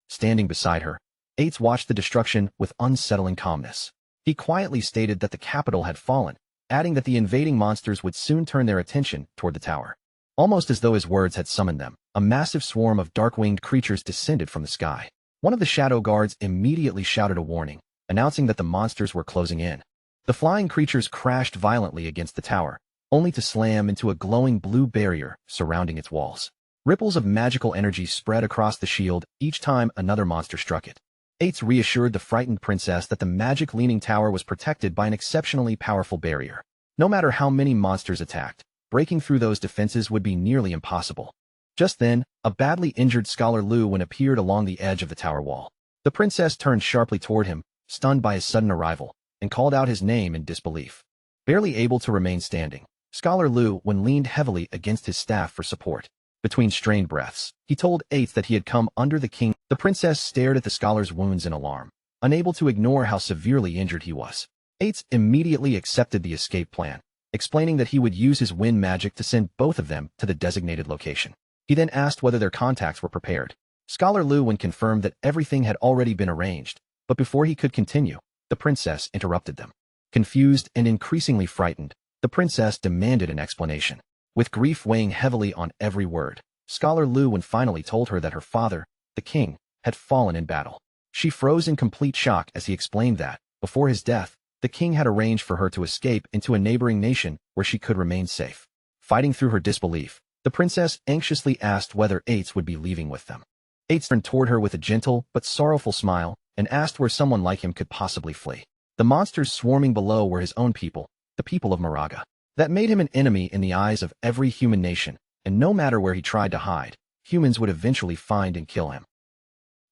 Standing beside her, Eights watched the destruction with unsettling calmness. He quietly stated that the capital had fallen, adding that the invading monsters would soon turn their attention toward the tower. Almost as though his words had summoned them, a massive swarm of dark-winged creatures descended from the sky. One of the shadow guards immediately shouted a warning, announcing that the monsters were closing in. The flying creatures crashed violently against the tower, only to slam into a glowing blue barrier surrounding its walls. Ripples of magical energy spread across the shield each time another monster struck it. Eights reassured the frightened princess that the magic leaning tower was protected by an exceptionally powerful barrier. No matter how many monsters attacked, breaking through those defenses would be nearly impossible. Just then, a badly injured Scholar Luwen appeared along the edge of the tower wall. The princess turned sharply toward him, stunned by his sudden arrival, and called out his name in disbelief. Barely able to remain standing, Scholar Luwen leaned heavily against his staff for support. Between strained breaths, he told Eighth that he had come under the king. The princess stared at the scholar's wounds in alarm, unable to ignore how severely injured he was. Eighth immediately accepted the escape plan, explaining that he would use his wind magic to send both of them to the designated location. He then asked whether their contacts were prepared. Scholar Luwen confirmed that everything had already been arranged, but before he could continue, the princess interrupted them. Confused and increasingly frightened, the princess demanded an explanation. With grief weighing heavily on every word, Scholar Luwen finally told her that her father, the king, had fallen in battle. She froze in complete shock as he explained that, before his death, the king had arranged for her to escape into a neighboring nation where she could remain safe. Fighting through her disbelief, the princess anxiously asked whether Eights would be leaving with them. Eights turned toward her with a gentle but sorrowful smile and asked where someone like him could possibly flee. The monsters swarming below were his own people, the people of Moraga. That made him an enemy in the eyes of every human nation, and no matter where he tried to hide, humans would eventually find and kill him.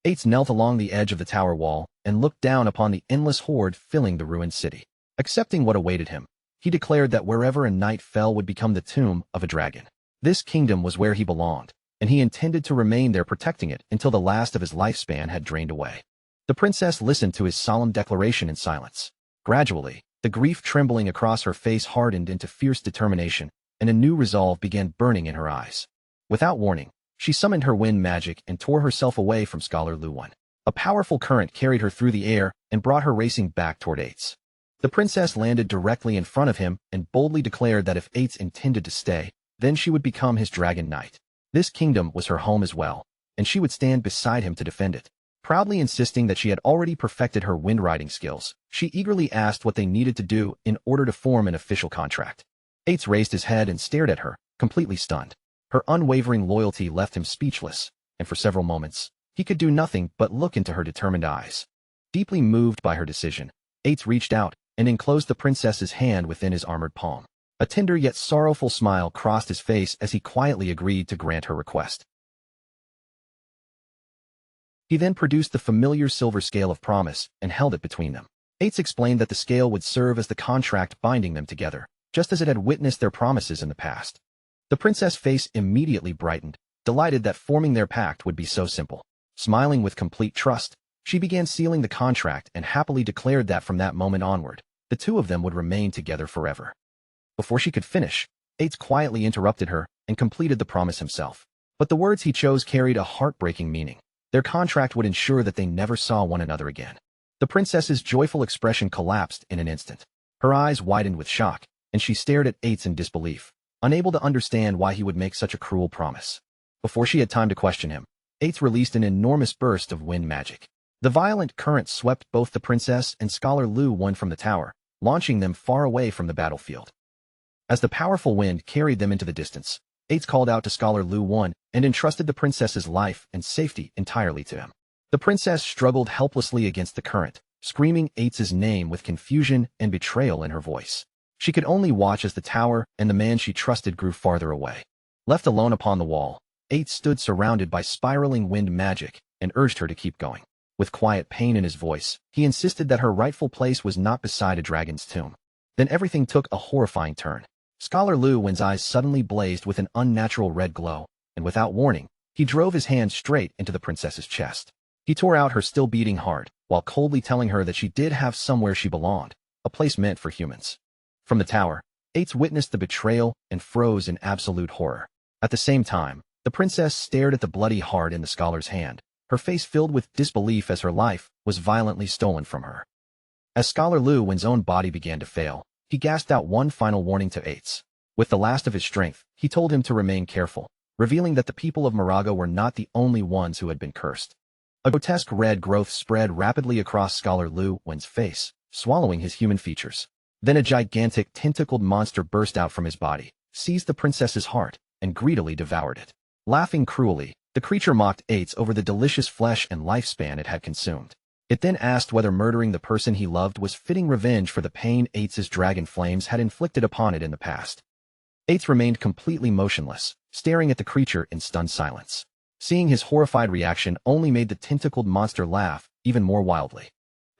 Ates knelt along the edge of the tower wall and looked down upon the endless horde filling the ruined city. Accepting what awaited him, he declared that wherever a knight fell would become the tomb of a dragon. This kingdom was where he belonged, and he intended to remain there protecting it until the last of his lifespan had drained away. The princess listened to his solemn declaration in silence. Gradually, the grief trembling across her face hardened into fierce determination, and a new resolve began burning in her eyes. Without warning, she summoned her wind magic and tore herself away from Scholar Luwan. A powerful current carried her through the air and brought her racing back toward Ates. The princess landed directly in front of him and boldly declared that if Ates intended to stay, then she would become his dragon knight. This kingdom was her home as well, and she would stand beside him to defend it. Proudly insisting that she had already perfected her wind riding skills, she eagerly asked what they needed to do in order to form an official contract. Ates raised his head and stared at her, completely stunned. Her unwavering loyalty left him speechless, and for several moments, he could do nothing but look into her determined eyes. Deeply moved by her decision, Ates reached out and enclosed the princess's hand within his armored palm. A tender yet sorrowful smile crossed his face as he quietly agreed to grant her request. He then produced the familiar silver scale of promise and held it between them. Ates explained that the scale would serve as the contract binding them together, just as it had witnessed their promises in the past. The princess' face immediately brightened, delighted that forming their pact would be so simple. Smiling with complete trust, she began sealing the contract and happily declared that from that moment onward, the two of them would remain together forever. Before she could finish, Ates quietly interrupted her and completed the promise himself. But the words he chose carried a heartbreaking meaning. Their contract would ensure that they never saw one another again. The princess's joyful expression collapsed in an instant. Her eyes widened with shock, and she stared at Ates in disbelief, unable to understand why he would make such a cruel promise. Before she had time to question him, Ates released an enormous burst of wind magic. The violent current swept both the princess and Scholar Luwan from the tower, launching them far away from the battlefield. As the powerful wind carried them into the distance, Ates called out to Scholar Luwan and entrusted the princess's life and safety entirely to him. The princess struggled helplessly against the current, screaming Ates's name with confusion and betrayal in her voice. She could only watch as the tower and the man she trusted grew farther away. Left alone upon the wall, Ates stood surrounded by spiraling wind magic and urged her to keep going. With quiet pain in his voice, he insisted that her rightful place was not beside a dragon's tomb. Then everything took a horrifying turn. Scholar Luwan's eyes suddenly blazed with an unnatural red glow, and without warning, he drove his hand straight into the princess's chest. He tore out her still beating heart, while coldly telling her that she did have somewhere she belonged, a place meant for humans. From the tower, Ates witnessed the betrayal and froze in absolute horror. At the same time, the princess stared at the bloody heart in the scholar's hand, her face filled with disbelief as her life was violently stolen from her. As Scholar Luwan's own body began to fail, he gasped out one final warning to Ates. With the last of his strength, he told him to remain careful, revealing that the people of Moraga were not the only ones who had been cursed. A grotesque red growth spread rapidly across Scholar Luwan's face, swallowing his human features. Then a gigantic tentacled monster burst out from his body, seized the princess's heart, and greedily devoured it. Laughing cruelly, the creature mocked Ates over the delicious flesh and lifespan it had consumed. It then asked whether murdering the person he loved was fitting revenge for the pain Ates's dragon flames had inflicted upon it in the past. Ates remained completely motionless, staring at the creature in stunned silence. Seeing his horrified reaction only made the tentacled monster laugh even more wildly.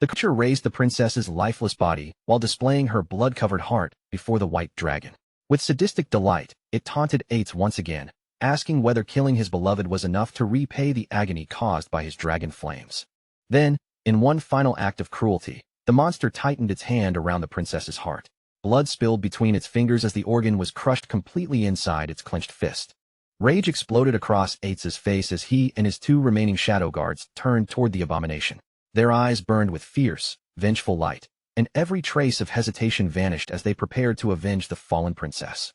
The creature raised the princess's lifeless body while displaying her blood-covered heart before the white dragon. With sadistic delight, it taunted Ates once again, asking whether killing his beloved was enough to repay the agony caused by his dragon flames. Then, in one final act of cruelty, the monster tightened its hand around the princess's heart. Blood spilled between its fingers as the organ was crushed completely inside its clenched fist. Rage exploded across Ates's face as he and his two remaining shadow guards turned toward the abomination. Their eyes burned with fierce, vengeful light, and every trace of hesitation vanished as they prepared to avenge the fallen princess.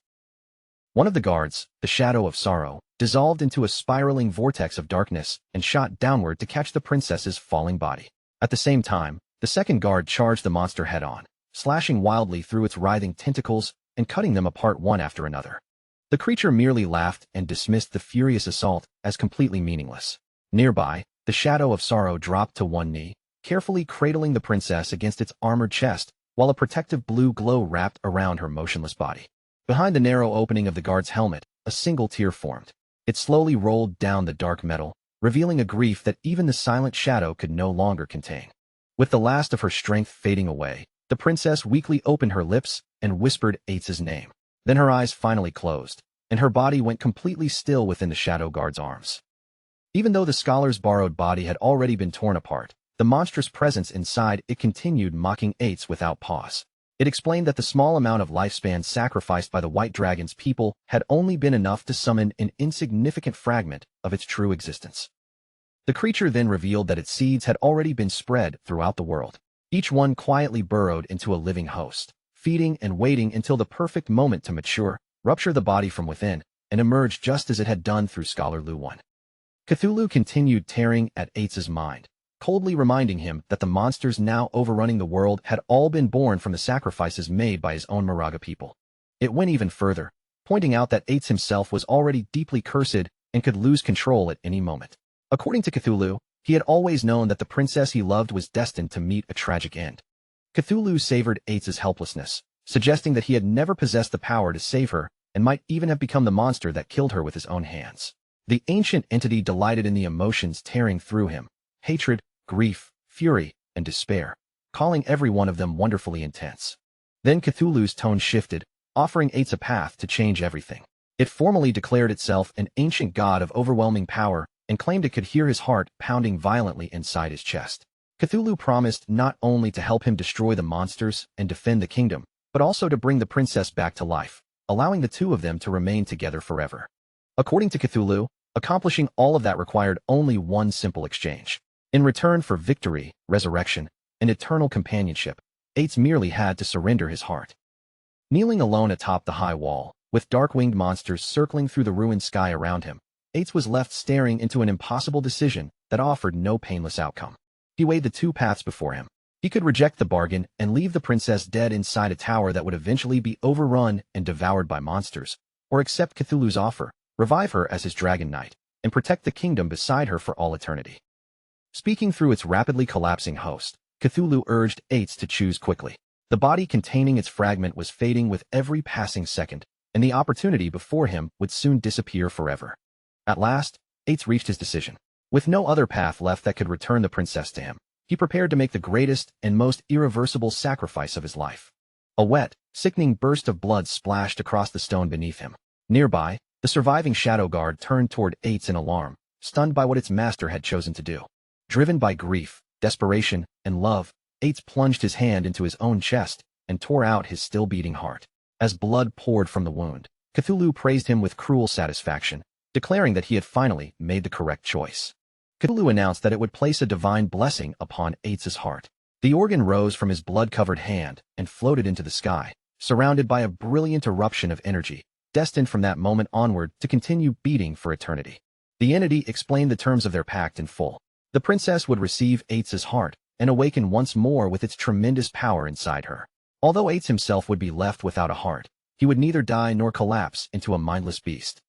One of the guards, the Shadow of Sorrow, dissolved into a spiraling vortex of darkness and shot downward to catch the princess's falling body. At the same time, the second guard charged the monster head-on, slashing wildly through its writhing tentacles and cutting them apart one after another. The creature merely laughed and dismissed the furious assault as completely meaningless. Nearby, the Shadow of Sorrow dropped to one knee, carefully cradling the princess against its armored chest, while a protective blue glow wrapped around her motionless body. Behind the narrow opening of the guard's helmet, a single tear formed. It slowly rolled down the dark metal, revealing a grief that even the silent shadow could no longer contain. With the last of her strength fading away, the princess weakly opened her lips and whispered Eitz's name. Then her eyes finally closed, and her body went completely still within the shadow guard's arms. Even though the scholar's borrowed body had already been torn apart, the monstrous presence inside it continued mocking Eitz without pause. It explained that the small amount of lifespan sacrificed by the White Dragon's people had only been enough to summon an insignificant fragment of its true existence. The creature then revealed that its seeds had already been spread throughout the world. Each one quietly burrowed into a living host, feeding and waiting until the perfect moment to mature, rupture the body from within, and emerge just as it had done through Scholar Lu 1. Cthulhu continued tearing at Eitz's mind, coldly reminding him that the monsters now overrunning the world had all been born from the sacrifices made by his own Moraga people. It went even further, pointing out that Eitz himself was already deeply cursed and could lose control at any moment. According to Cthulhu, he had always known that the princess he loved was destined to meet a tragic end. Cthulhu savored Eitz's helplessness, suggesting that he had never possessed the power to save her and might even have become the monster that killed her with his own hands. The ancient entity delighted in the emotions tearing through him: hatred, grief, fury, and despair, calling every one of them wonderfully intense. Then Cthulhu's tone shifted, offering Eitz a path to change everything. It formally declared itself an ancient god of overwhelming power and claimed it could hear his heart pounding violently inside his chest. Cthulhu promised not only to help him destroy the monsters and defend the kingdom, but also to bring the princess back to life, allowing the two of them to remain together forever. According to Cthulhu, accomplishing all of that required only one simple exchange. In return for victory, resurrection, and eternal companionship, Eitz merely had to surrender his heart. Kneeling alone atop the high wall, with dark-winged monsters circling through the ruined sky around him, Eitz was left staring into an impossible decision that offered no painless outcome. He weighed the two paths before him. He could reject the bargain and leave the princess dead inside a tower that would eventually be overrun and devoured by monsters, or accept Cthulhu's offer, revive her as his dragon knight, and protect the kingdom beside her for all eternity. Speaking through its rapidly collapsing host, Cthulhu urged Eitz to choose quickly. The body containing its fragment was fading with every passing second, and the opportunity before him would soon disappear forever. At last, Eitz reached his decision. With no other path left that could return the princess to him, he prepared to make the greatest and most irreversible sacrifice of his life. A wet, sickening burst of blood splashed across the stone beneath him. Nearby, the surviving shadow guard turned toward Eitz in alarm, stunned by what its master had chosen to do. Driven by grief, desperation, and love, Eitz plunged his hand into his own chest and tore out his still-beating heart. As blood poured from the wound, Cthulhu praised him with cruel satisfaction, declaring that he had finally made the correct choice. Cthulhu announced that it would place a divine blessing upon Eitz's heart. The organ rose from his blood-covered hand and floated into the sky, surrounded by a brilliant eruption of energy, destined from that moment onward to continue beating for eternity. The entity explained the terms of their pact in full. The princess would receive Eitz's heart and awaken once more with its tremendous power inside her. Although Eitz himself would be left without a heart, he would neither die nor collapse into a mindless beast.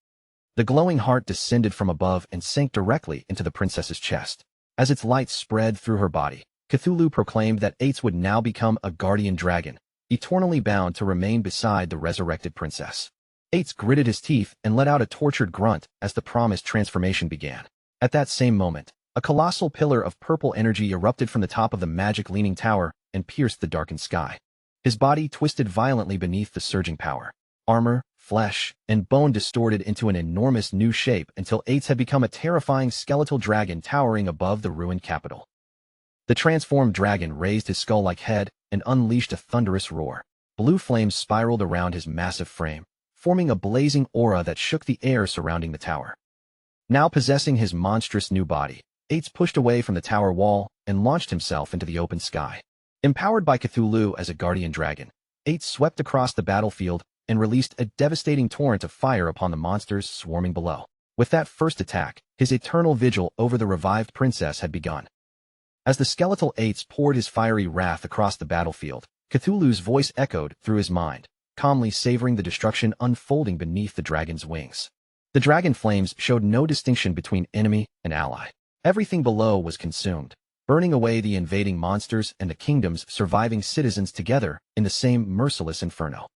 The glowing heart descended from above and sank directly into the princess's chest. As its light spread through her body, Cthulhu proclaimed that Eitz would now become a guardian dragon, eternally bound to remain beside the resurrected princess. Eitz gritted his teeth and let out a tortured grunt as the promised transformation began. At that same moment, a colossal pillar of purple energy erupted from the top of the magic-leaning tower and pierced the darkened sky. His body twisted violently beneath the surging power. Armor, flesh, and bone distorted into an enormous new shape until Eitz had become a terrifying skeletal dragon towering above the ruined capital. The transformed dragon raised his skull-like head and unleashed a thunderous roar. Blue flames spiraled around his massive frame, forming a blazing aura that shook the air surrounding the tower. Now possessing his monstrous new body, Eitz pushed away from the tower wall and launched himself into the open sky. Empowered by Cthulhu as a guardian dragon, Eitz swept across the battlefield and released a devastating torrent of fire upon the monsters swarming below. With that first attack, his eternal vigil over the revived princess had begun. As the skeletal Eitz poured his fiery wrath across the battlefield, Cthulhu's voice echoed through his mind, calmly savoring the destruction unfolding beneath the dragon's wings. The dragon flames showed no distinction between enemy and ally. Everything below was consumed, burning away the invading monsters and the kingdom's surviving citizens together in the same merciless inferno.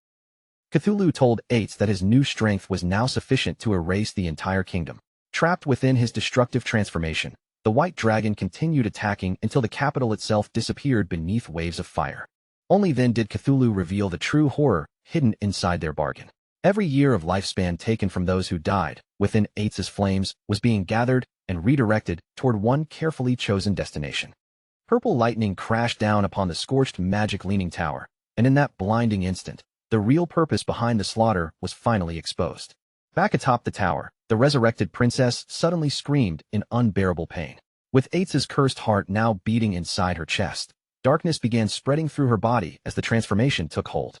Cthulhu told Ates that his new strength was now sufficient to erase the entire kingdom. Trapped within his destructive transformation, the white dragon continued attacking until the capital itself disappeared beneath waves of fire. Only then did Cthulhu reveal the true horror hidden inside their bargain. Every year of lifespan taken from those who died within Ates's flames was being gathered and redirected toward one carefully chosen destination. Purple lightning crashed down upon the scorched magic leaning tower, and in that blinding instant, the real purpose behind the slaughter was finally exposed. Back atop the tower, the resurrected princess suddenly screamed in unbearable pain. With Ates's cursed heart now beating inside her chest, darkness began spreading through her body as the transformation took hold.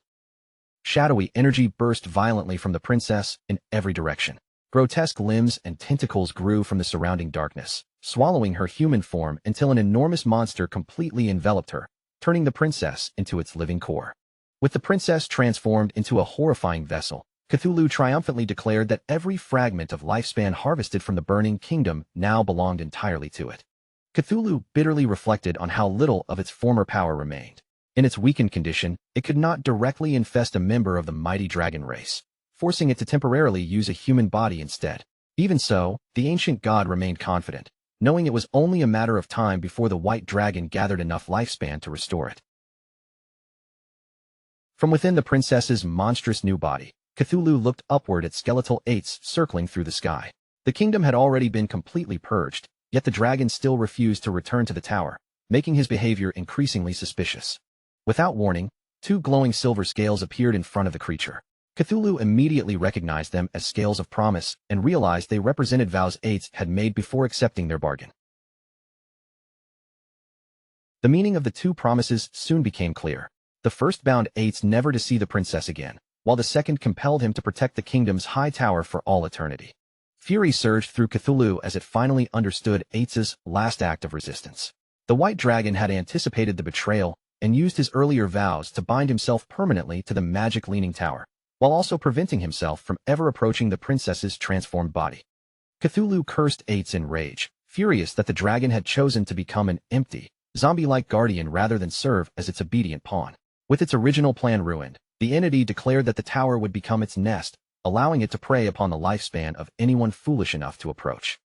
Shadowy energy burst violently from the princess in every direction. Grotesque limbs and tentacles grew from the surrounding darkness, swallowing her human form until an enormous monster completely enveloped her, turning the princess into its living core. With the princess transformed into a horrifying vessel, Cthulhu triumphantly declared that every fragment of lifespan harvested from the burning kingdom now belonged entirely to it. Cthulhu bitterly reflected on how little of its former power remained. In its weakened condition, it could not directly infest a member of the mighty dragon race, forcing it to temporarily use a human body instead. Even so, the ancient god remained confident, knowing it was only a matter of time before the white dragon gathered enough lifespan to restore it. From within the princess's monstrous new body, Cthulhu looked upward at skeletal Ates circling through the sky. The kingdom had already been completely purged, yet the dragon still refused to return to the tower, making his behavior increasingly suspicious. Without warning, two glowing silver scales appeared in front of the creature. Cthulhu immediately recognized them as scales of promise and realized they represented vows Ates had made before accepting their bargain. The meaning of the two promises soon became clear. The first bound Ates never to see the princess again, while the second compelled him to protect the kingdom's high tower for all eternity. Fury surged through Cthulhu as it finally understood Ates's last act of resistance. The white dragon had anticipated the betrayal and used his earlier vows to bind himself permanently to the magic leaning tower, while also preventing himself from ever approaching the princess's transformed body. Cthulhu cursed Ates in rage, furious that the dragon had chosen to become an empty, zombie-like guardian rather than serve as its obedient pawn. With its original plan ruined, the entity declared that the tower would become its nest, allowing it to prey upon the lifespan of anyone foolish enough to approach.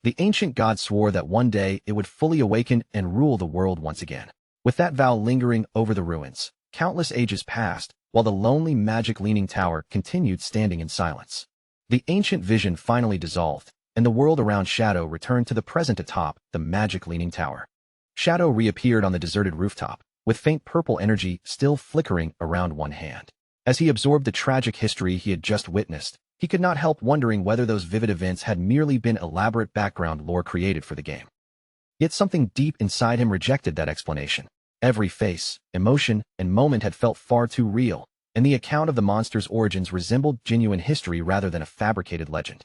The ancient god swore that one day it would fully awaken and rule the world once again. With that vow lingering over the ruins, countless ages passed, while the lonely magic leaning tower continued standing in silence. The ancient vision finally dissolved, and the world around Shadow returned to the present atop the magic leaning tower. Shadow reappeared on the deserted rooftop, with faint purple energy still flickering around one hand. As he absorbed the tragic history he had just witnessed, he could not help wondering whether those vivid events had merely been elaborate background lore created for the game. Yet something deep inside him rejected that explanation. Every face, emotion, and moment had felt far too real, and the account of the monster's origins resembled genuine history rather than a fabricated legend.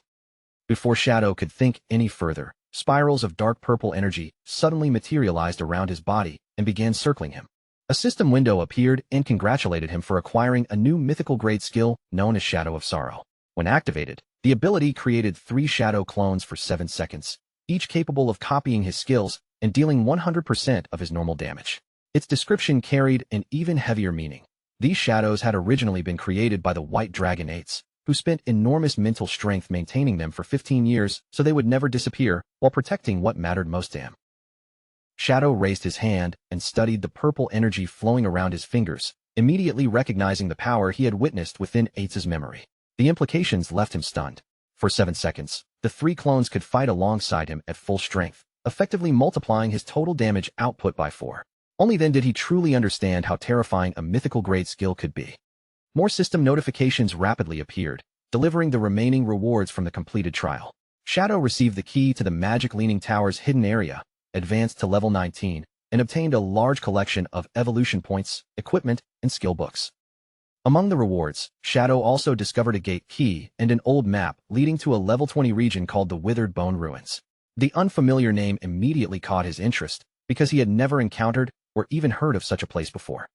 Before Shadow could think any further, spirals of dark purple energy suddenly materialized around his body and began circling him. A system window appeared and congratulated him for acquiring a new mythical-grade skill known as Shadow of Sorrow. When activated, the ability created 3 Shadow clones for 7 seconds, each capable of copying his skills and dealing 100% of his normal damage. Its description carried an even heavier meaning. These shadows had originally been created by the White Dragon Ates, who spent enormous mental strength maintaining them for 15 years so they would never disappear while protecting what mattered most to him. Shadow raised his hand and studied the purple energy flowing around his fingers, immediately recognizing the power he had witnessed within Ates's memory. The implications left him stunned. For 7 seconds, the 3 clones could fight alongside him at full strength, effectively multiplying his total damage output by 4. Only then did he truly understand how terrifying a mythical-grade skill could be. More system notifications rapidly appeared, delivering the remaining rewards from the completed trial. Shadow received the key to the Magic Leaning Tower's hidden area, advanced to level 19, and obtained a large collection of evolution points, equipment, and skill books. Among the rewards, Shadow also discovered a gate key and an old map leading to a level 20 region called the Withered Bone Ruins. The unfamiliar name immediately caught his interest, because he had never encountered or even heard of such a place before.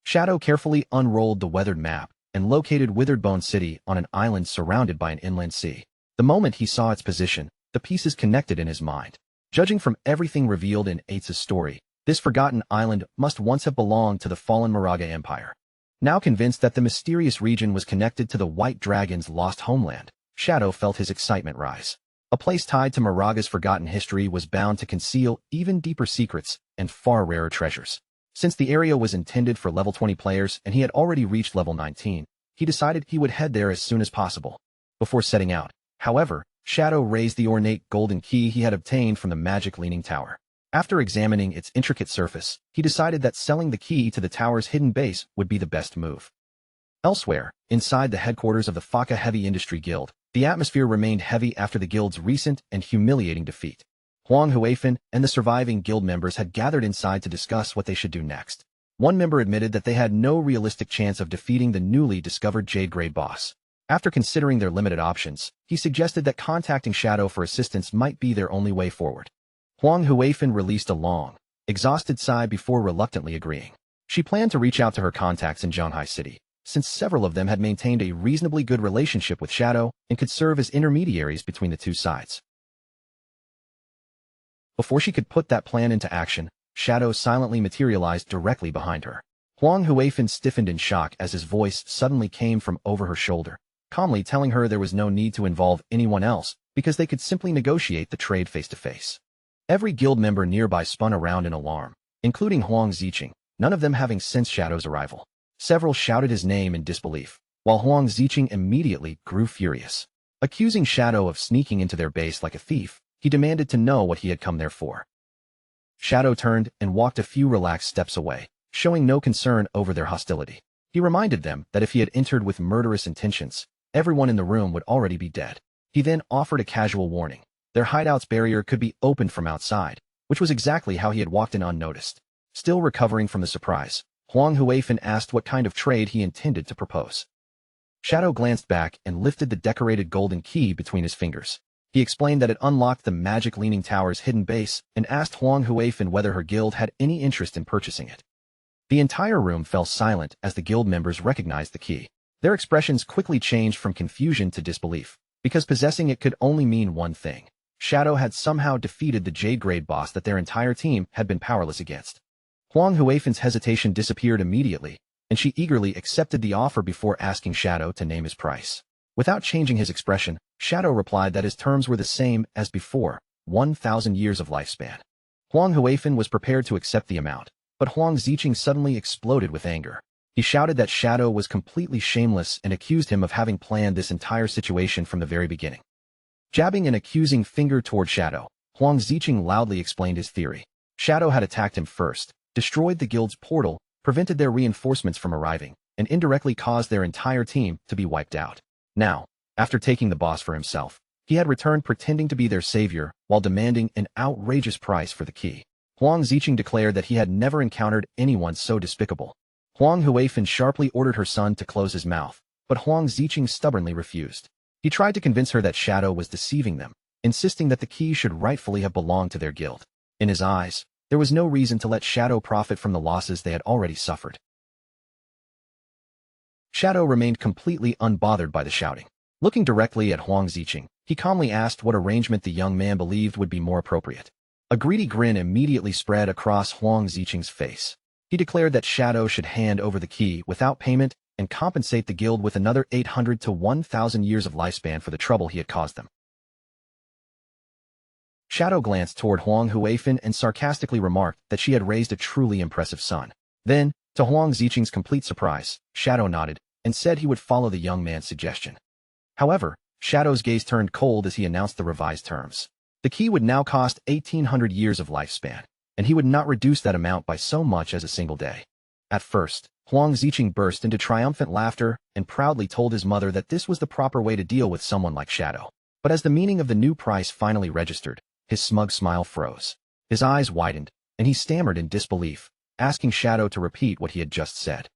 Shadow carefully unrolled the weathered map and located Withered Bone City on an island surrounded by an inland sea. The moment he saw its position, the pieces connected in his mind. Judging from everything revealed in Eitz's story, this forgotten island must once have belonged to the fallen Moraga Empire. Now convinced that the mysterious region was connected to the White Dragon's lost homeland, Shadow felt his excitement rise. A place tied to Moraga's forgotten history was bound to conceal even deeper secrets and far rarer treasures. Since the area was intended for level 20 players and he had already reached level 19, he decided he would head there as soon as possible. Before setting out, however, Shadow raised the ornate golden key he had obtained from the magic Leaning Tower. After examining its intricate surface, he decided that selling the key to the tower's hidden base would be the best move. Elsewhere, inside the headquarters of the Faka Heavy Industry Guild, the atmosphere remained heavy after the guild's recent and humiliating defeat. Huang Huifan and the surviving guild members had gathered inside to discuss what they should do next. One member admitted that they had no realistic chance of defeating the newly discovered Jade Grade boss. After considering their limited options, he suggested that contacting Shadow for assistance might be their only way forward. Huang Huifan released a long, exhausted sigh before reluctantly agreeing. She planned to reach out to her contacts in Zhanghai City, since several of them had maintained a reasonably good relationship with Shadow and could serve as intermediaries between the two sides. Before she could put that plan into action, Shadow silently materialized directly behind her. Huang Huifan stiffened in shock as his voice suddenly came from over her shoulder, calmly telling her there was no need to involve anyone else because they could simply negotiate the trade face-to-face. Every guild member nearby spun around in alarm, including Huang Ziqing, none of them having sensed Shadow's arrival. Several shouted his name in disbelief, while Huang Ziqing immediately grew furious. Accusing Shadow of sneaking into their base like a thief, he demanded to know what he had come there for. Shadow turned and walked a few relaxed steps away, showing no concern over their hostility. He reminded them that if he had entered with murderous intentions, everyone in the room would already be dead. He then offered a casual warning. Their hideout's barrier could be opened from outside, which was exactly how he had walked in unnoticed. Still recovering from the surprise, Huang Huifan asked what kind of trade he intended to propose. Shadow glanced back and lifted the decorated golden key between his fingers. He explained that it unlocked the magic Leaning Tower's hidden base and asked Huang Huifan whether her guild had any interest in purchasing it. The entire room fell silent as the guild members recognized the key. Their expressions quickly changed from confusion to disbelief, because possessing it could only mean one thing. Shadow had somehow defeated the Jade Grade boss that their entire team had been powerless against. Huang Huifan's hesitation disappeared immediately, and she eagerly accepted the offer before asking Shadow to name his price. Without changing his expression, Shadow replied that his terms were the same as before, 1,000 years of lifespan. Huang Huifan was prepared to accept the amount, but Huang Ziqing suddenly exploded with anger. He shouted that Shadow was completely shameless and accused him of having planned this entire situation from the very beginning. Jabbing an accusing finger toward Shadow, Huang Ziqing loudly explained his theory. Shadow had attacked him first, destroyed the guild's portal, prevented their reinforcements from arriving, and indirectly caused their entire team to be wiped out. Now, after taking the boss for himself, he had returned pretending to be their savior while demanding an outrageous price for the key. Huang Ziqing declared that he had never encountered anyone so despicable. Huang Huifan sharply ordered her son to close his mouth, but Huang Ziqing stubbornly refused. He tried to convince her that Shadow was deceiving them, insisting that the key should rightfully have belonged to their guild. In his eyes, there was no reason to let Shadow profit from the losses they had already suffered. Shadow remained completely unbothered by the shouting. Looking directly at Huang Ziqing, he calmly asked what arrangement the young man believed would be more appropriate. A greedy grin immediately spread across Huang Ziqing's face. He declared that Shadow should hand over the key without payment and compensate the guild with another 800 to 1,000 years of lifespan for the trouble he had caused them. Shadow glanced toward Huang Huifan and sarcastically remarked that she had raised a truly impressive son. Then, to Huang Ziqing's complete surprise, Shadow nodded and said he would follow the young man's suggestion. However, Shadow's gaze turned cold as he announced the revised terms. The key would now cost 1,800 years of lifespan, and he would not reduce that amount by so much as a single day. At first, Huang Ziqing burst into triumphant laughter and proudly told his mother that this was the proper way to deal with someone like Shadow. But as the meaning of the new price finally registered, his smug smile froze. His eyes widened, and he stammered in disbelief, asking Shadow to repeat what he had just said.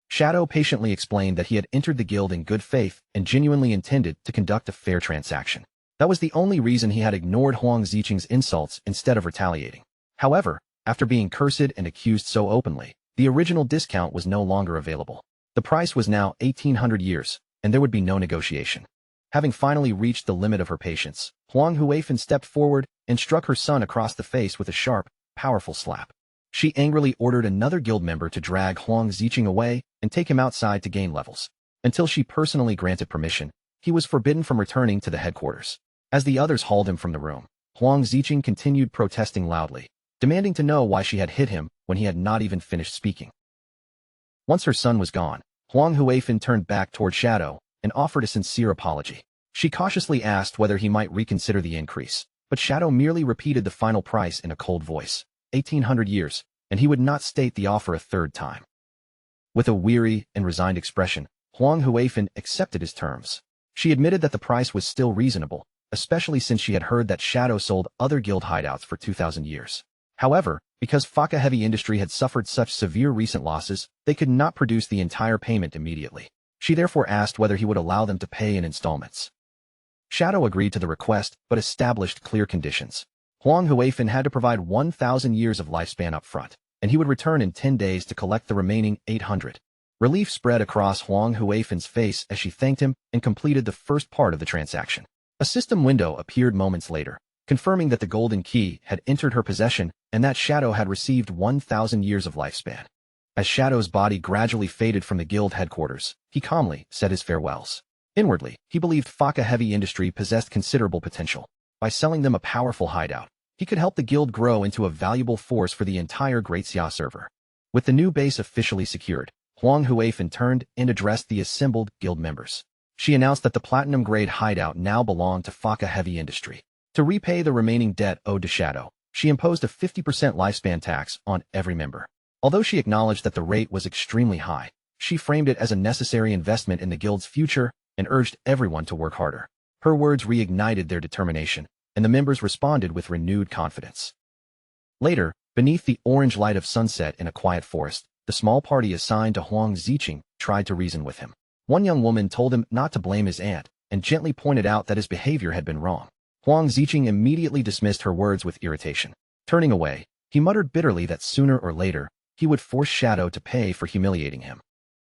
Shadow patiently explained that he had entered the guild in good faith and genuinely intended to conduct a fair transaction. That was the only reason he had ignored Huang Ziqing's insults instead of retaliating. However, after being cursed and accused so openly, the original discount was no longer available. The price was now 1,800 years, and there would be no negotiation. Having finally reached the limit of her patience, Huang Huifan stepped forward and struck her son across the face with a sharp, powerful slap. She angrily ordered another guild member to drag Huang Ziqing away and take him outside to gain levels. Until she personally granted permission, he was forbidden from returning to the headquarters. As the others hauled him from the room, Huang Ziqing continued protesting loudly, demanding to know why she had hit him when he had not even finished speaking. Once her son was gone, Huang Huifan turned back toward Shadow and offered a sincere apology. She cautiously asked whether he might reconsider the increase, but Shadow merely repeated the final price in a cold voice, 1,800 years, and he would not state the offer a third time. With a weary and resigned expression, Huang Huifan accepted his terms. She admitted that the price was still reasonable, especially since she had heard that Shadow sold other guild hideouts for 2,000 years. However, because Faka Heavy Industry had suffered such severe recent losses, they could not produce the entire payment immediately. She therefore asked whether he would allow them to pay in installments. Shadow agreed to the request, but established clear conditions. Huang Huifan had to provide 1,000 years of lifespan up front, and he would return in 10 days to collect the remaining 800. Relief spread across Huang Huifan's face as she thanked him and completed the first part of the transaction. A system window appeared moments later, confirming that the golden key had entered her possession and that Shadow had received 1,000 years of lifespan. As Shadow's body gradually faded from the guild headquarters, he calmly said his farewells. Inwardly, he believed Faka Heavy Industry possessed considerable potential. By selling them a powerful hideout, he could help the guild grow into a valuable force for the entire Great Xia server. With the new base officially secured, Huang Huifan turned and addressed the assembled guild members. She announced that the platinum-grade hideout now belonged to Faka Heavy Industry. To repay the remaining debt owed to Shadow, she imposed a 50% lifespan tax on every member. Although she acknowledged that the rate was extremely high, she framed it as a necessary investment in the guild's future and urged everyone to work harder. Her words reignited their determination, and the members responded with renewed confidence. Later, beneath the orange light of sunset in a quiet forest, the small party assigned to Huang Ziqing tried to reason with him. One young woman told him not to blame his aunt and gently pointed out that his behavior had been wrong. Huang Ziqing immediately dismissed her words with irritation. Turning away, he muttered bitterly that sooner or later, he would force Shadow to pay for humiliating him.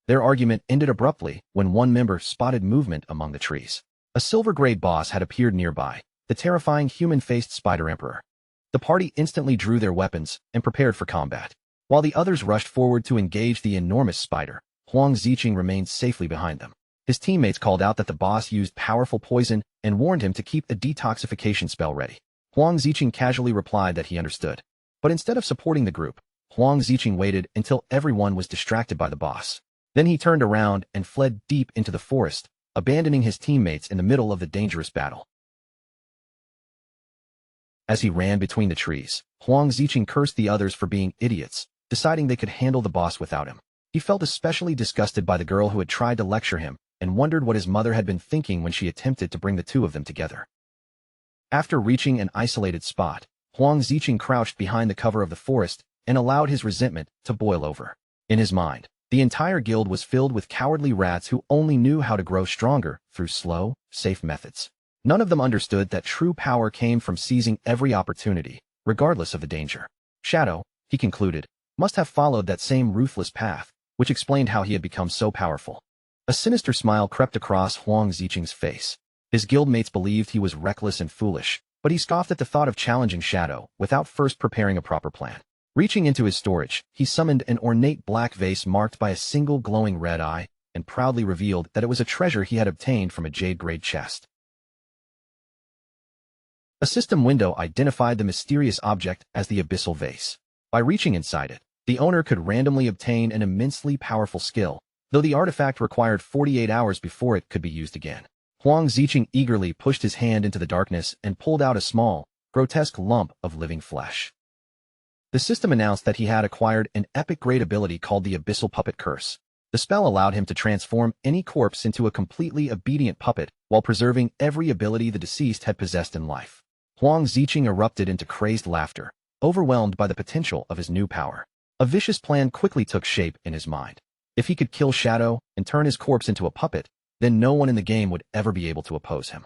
Their argument ended abruptly when one member spotted movement among the trees. A silver-grade boss had appeared nearby, the terrifying human-faced Spider Emperor. The party instantly drew their weapons and prepared for combat. While the others rushed forward to engage the enormous spider, Huang Ziqing remained safely behind them. His teammates called out that the boss used powerful poison and warned him to keep a detoxification spell ready. Huang Ziqing casually replied that he understood. But instead of supporting the group, Huang Ziqing waited until everyone was distracted by the boss. Then he turned around and fled deep into the forest, abandoning his teammates in the middle of the dangerous battle. As he ran between the trees, Huang Ziqing cursed the others for being idiots, deciding they could handle the boss without him. He felt especially disgusted by the girl who had tried to lecture him and wondered what his mother had been thinking when she attempted to bring the two of them together. After reaching an isolated spot, Huang Ziqing crouched behind the cover of the forest and allowed his resentment to boil over. In his mind, the entire guild was filled with cowardly rats who only knew how to grow stronger through slow, safe methods. None of them understood that true power came from seizing every opportunity, regardless of the danger. Shadow, he concluded, must have followed that same ruthless path, which explained how he had become so powerful. A sinister smile crept across Huang Ziqing's face. His guildmates believed he was reckless and foolish, but he scoffed at the thought of challenging Shadow without first preparing a proper plan. Reaching into his storage, he summoned an ornate black vase marked by a single glowing red eye and proudly revealed that it was a treasure he had obtained from a jade-grade chest. A system window identified the mysterious object as the abyssal vase. By reaching inside it, the owner could randomly obtain an immensely powerful skill, though the artifact required 48 hours before it could be used again. Huang Ziqing eagerly pushed his hand into the darkness and pulled out a small, grotesque lump of living flesh. The system announced that he had acquired an epic-grade ability called the Abyssal Puppet Curse. The spell allowed him to transform any corpse into a completely obedient puppet while preserving every ability the deceased had possessed in life. Huang Ziqing erupted into crazed laughter, overwhelmed by the potential of his new power. A vicious plan quickly took shape in his mind. If he could kill Shadow and turn his corpse into a puppet, then no one in the game would ever be able to oppose him.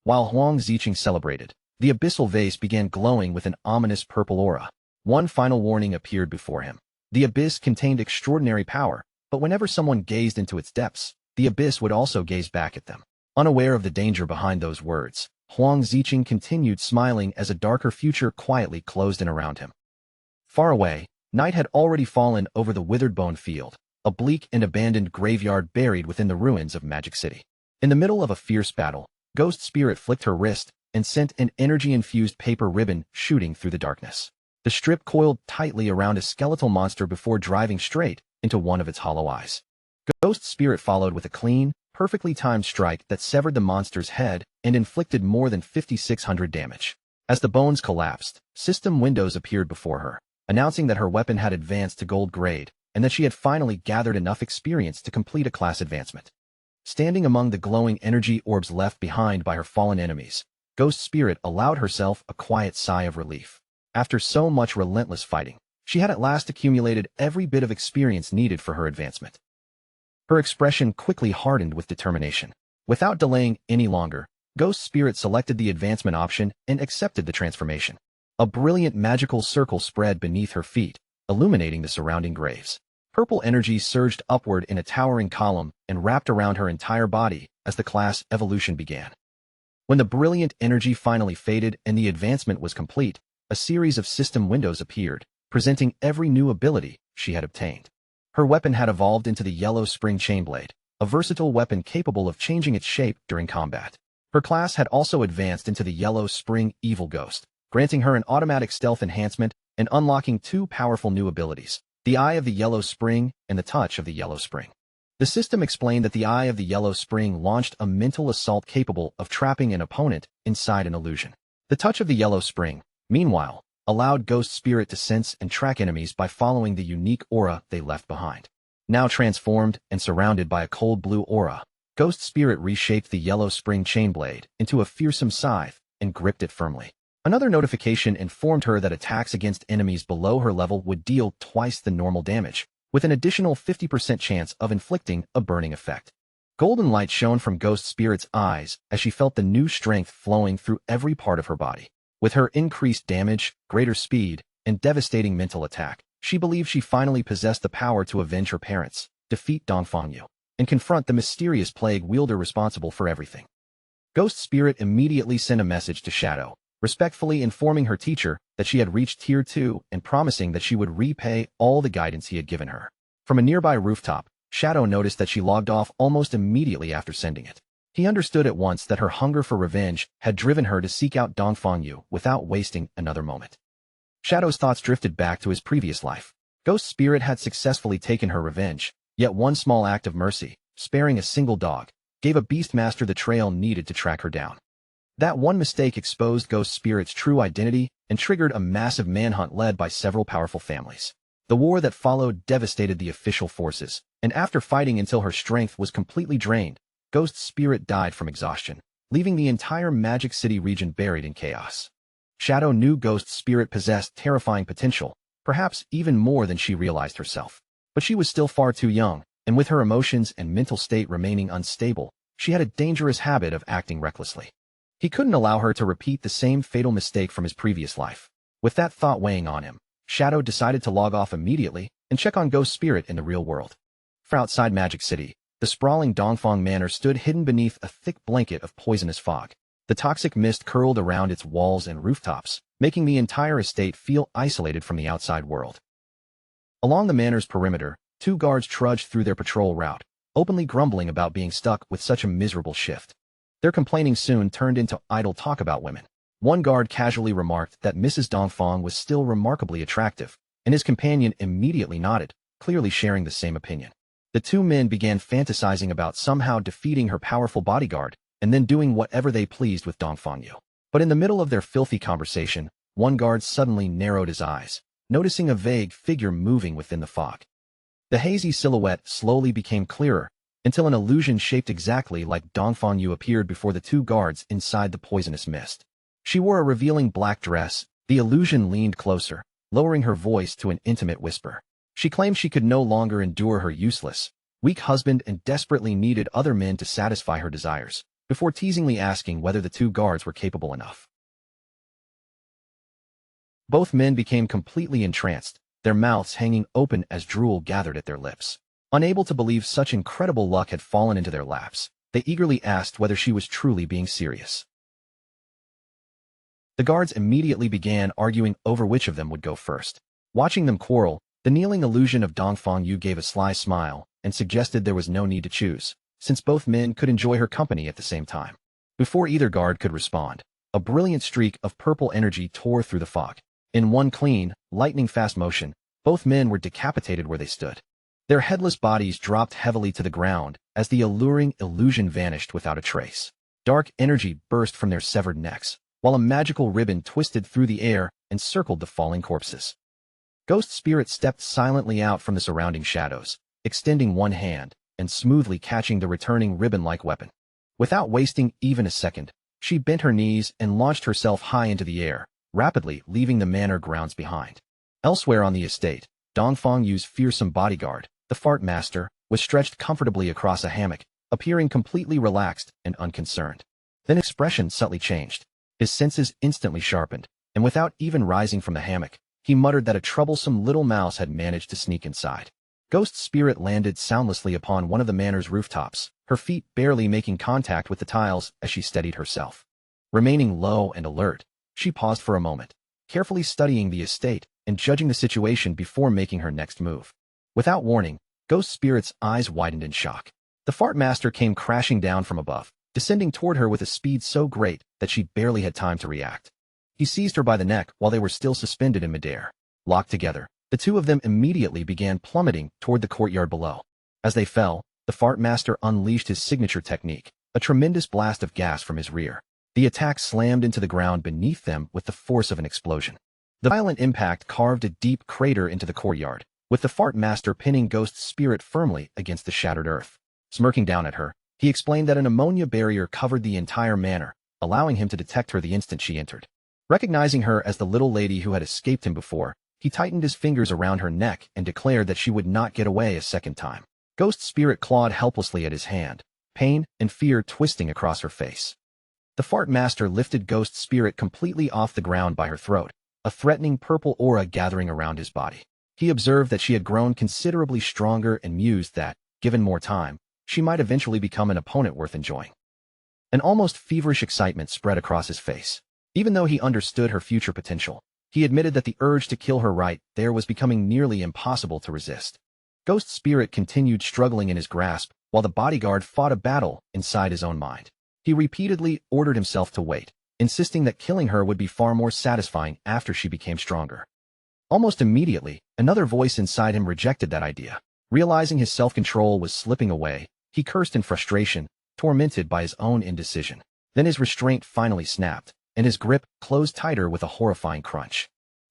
While Huang Ziqing celebrated, the abyssal vase began glowing with an ominous purple aura. One final warning appeared before him. The abyss contained extraordinary power, but whenever someone gazed into its depths, the abyss would also gaze back at them. Unaware of the danger behind those words, Huang Ziqing continued smiling as a darker future quietly closed in around him. Far away, night had already fallen over the withered bone field, a bleak and abandoned graveyard buried within the ruins of Magic City. In the middle of a fierce battle, Ghost Spirit flicked her wrist and sent an energy-infused paper ribbon shooting through the darkness. The strip coiled tightly around a skeletal monster before driving straight into one of its hollow eyes. Ghost Spirit followed with a clean, perfectly timed strike that severed the monster's head and inflicted more than 5,600 damage. As the bones collapsed, system windows appeared before her, announcing that her weapon had advanced to gold grade and that she had finally gathered enough experience to complete a class advancement. Standing among the glowing energy orbs left behind by her fallen enemies, Ghost Spirit allowed herself a quiet sigh of relief. After so much relentless fighting, she had at last accumulated every bit of experience needed for her advancement. Her expression quickly hardened with determination. Without delaying any longer, Ghost Spirit selected the advancement option and accepted the transformation. A brilliant magical circle spread beneath her feet, illuminating the surrounding graves. Purple energy surged upward in a towering column and wrapped around her entire body as the class evolution began. When the brilliant energy finally faded and the advancement was complete, a series of system windows appeared, presenting every new ability she had obtained. Her weapon had evolved into the Yellow Spring Chainblade, a versatile weapon capable of changing its shape during combat. Her class had also advanced into the Yellow Spring Evil Ghost, granting her an automatic stealth enhancement and unlocking two powerful new abilities, the Eye of the Yellow Spring and the Touch of the Yellow Spring. The system explained that the Eye of the Yellow Spring launched a mental assault capable of trapping an opponent inside an illusion. The Touch of the Yellow Spring, meanwhile, allowed Ghost Spirit to sense and track enemies by following the unique aura they left behind. Now transformed and surrounded by a cold blue aura, Ghost Spirit reshaped the Yellow Spring Chainblade into a fearsome scythe and gripped it firmly. Another notification informed her that attacks against enemies below her level would deal twice the normal damage, with an additional 50% chance of inflicting a burning effect. Golden light shone from Ghost Spirit's eyes as she felt the new strength flowing through every part of her body. With her increased damage, greater speed, and devastating mental attack, she believed she finally possessed the power to avenge her parents, defeat Dongfangyu, and confront the mysterious plague wielder responsible for everything. Ghost Spirit immediately sent a message to Shadow, respectfully informing her teacher that she had reached Tier 2 and promising that she would repay all the guidance he had given her. From a nearby rooftop, Shadow noticed that she logged off almost immediately after sending it. He understood at once that her hunger for revenge had driven her to seek out Dongfangyu without wasting another moment. Shadow's thoughts drifted back to his previous life. Ghost Spirit had successfully taken her revenge, yet one small act of mercy, sparing a single dog, gave a Beastmaster the trail needed to track her down. That one mistake exposed Ghost Spirit's true identity and triggered a massive manhunt led by several powerful families. The war that followed devastated the official forces, and after fighting until her strength was completely drained, Ghost Spirit died from exhaustion, leaving the entire Magic City region buried in chaos. Shadow knew Ghost Spirit possessed terrifying potential, perhaps even more than she realized herself. But she was still far too young, and with her emotions and mental state remaining unstable, she had a dangerous habit of acting recklessly. He couldn't allow her to repeat the same fatal mistake from his previous life. With that thought weighing on him, Shadow decided to log off immediately and check on Ghost Spirit in the real world. For outside Magic City, the sprawling Dongfang Manor stood hidden beneath a thick blanket of poisonous fog. The toxic mist curled around its walls and rooftops, making the entire estate feel isolated from the outside world. Along the manor's perimeter, two guards trudged through their patrol route, openly grumbling about being stuck with such a miserable shift. Their complaining soon turned into idle talk about women. One guard casually remarked that Mrs. Dongfang was still remarkably attractive, and his companion immediately nodded, clearly sharing the same opinion. The two men began fantasizing about somehow defeating her powerful bodyguard, and then doing whatever they pleased with Dongfangyu. But in the middle of their filthy conversation, one guard suddenly narrowed his eyes, noticing a vague figure moving within the fog. The hazy silhouette slowly became clearer, until an illusion shaped exactly like Dongfangyu appeared before the two guards inside the poisonous mist. She wore a revealing black dress. The illusion leaned closer, lowering her voice to an intimate whisper. She claimed she could no longer endure her useless, weak husband and desperately needed other men to satisfy her desires, before teasingly asking whether the two guards were capable enough. Both men became completely entranced, their mouths hanging open as drool gathered at their lips. Unable to believe such incredible luck had fallen into their laps, They eagerly asked whether she was truly being serious. The guards immediately began arguing over which of them would go first. Watching them quarrel, the kneeling illusion of Dongfang Yu gave a sly smile and suggested there was no need to choose, since both men could enjoy her company at the same time. Before either guard could respond, a brilliant streak of purple energy tore through the fog. In one clean, lightning-fast motion, both men were decapitated where they stood. Their headless bodies dropped heavily to the ground as the alluring illusion vanished without a trace. Dark energy burst from their severed necks, while a magical ribbon twisted through the air and circled the falling corpses. Ghost Spirit stepped silently out from the surrounding shadows, extending one hand and smoothly catching the returning ribbon-like weapon. Without wasting even a second, she bent her knees and launched herself high into the air, rapidly leaving the manor grounds behind. Elsewhere on the estate, Dongfang Yu's fearsome bodyguard, the Fart Master, was stretched comfortably across a hammock, appearing completely relaxed and unconcerned. Then expression subtly changed. His senses instantly sharpened, and without even rising from the hammock, he muttered that a troublesome little mouse had managed to sneak inside. Ghost Spirit landed soundlessly upon one of the manor's rooftops, her feet barely making contact with the tiles as she steadied herself. Remaining low and alert, she paused for a moment, carefully studying the estate and judging the situation before making her next move. Without warning, Ghost Spirit's eyes widened in shock. The Fart Master came crashing down from above, descending toward her with a speed so great that she barely had time to react. He seized her by the neck while they were still suspended in midair. Locked together, the two of them immediately began plummeting toward the courtyard below. As they fell, the Fart Master unleashed his signature technique, a tremendous blast of gas from his rear. The attack slammed into the ground beneath them with the force of an explosion. The violent impact carved a deep crater into the courtyard, with the Fart Master pinning Ghost Spirit firmly against the shattered earth. Smirking down at her, he explained that an ammonia barrier covered the entire manor, allowing him to detect her the instant she entered. Recognizing her as the little lady who had escaped him before, he tightened his fingers around her neck and declared that she would not get away a second time. Ghost Spirit clawed helplessly at his hand, pain and fear twisting across her face. The Fart Master lifted Ghost Spirit completely off the ground by her throat, a threatening purple aura gathering around his body. He observed that she had grown considerably stronger and mused that, given more time, she might eventually become an opponent worth enjoying. An almost feverish excitement spread across his face. Even though he understood her future potential, he admitted that the urge to kill her right there was becoming nearly impossible to resist. Ghost Spirit continued struggling in his grasp while the bodyguard fought a battle inside his own mind. He repeatedly ordered himself to wait, insisting that killing her would be far more satisfying after she became stronger. Almost immediately, another voice inside him rejected that idea. Realizing his self-control was slipping away, he cursed in frustration, tormented by his own indecision. Then his restraint finally snapped, and his grip closed tighter with a horrifying crunch.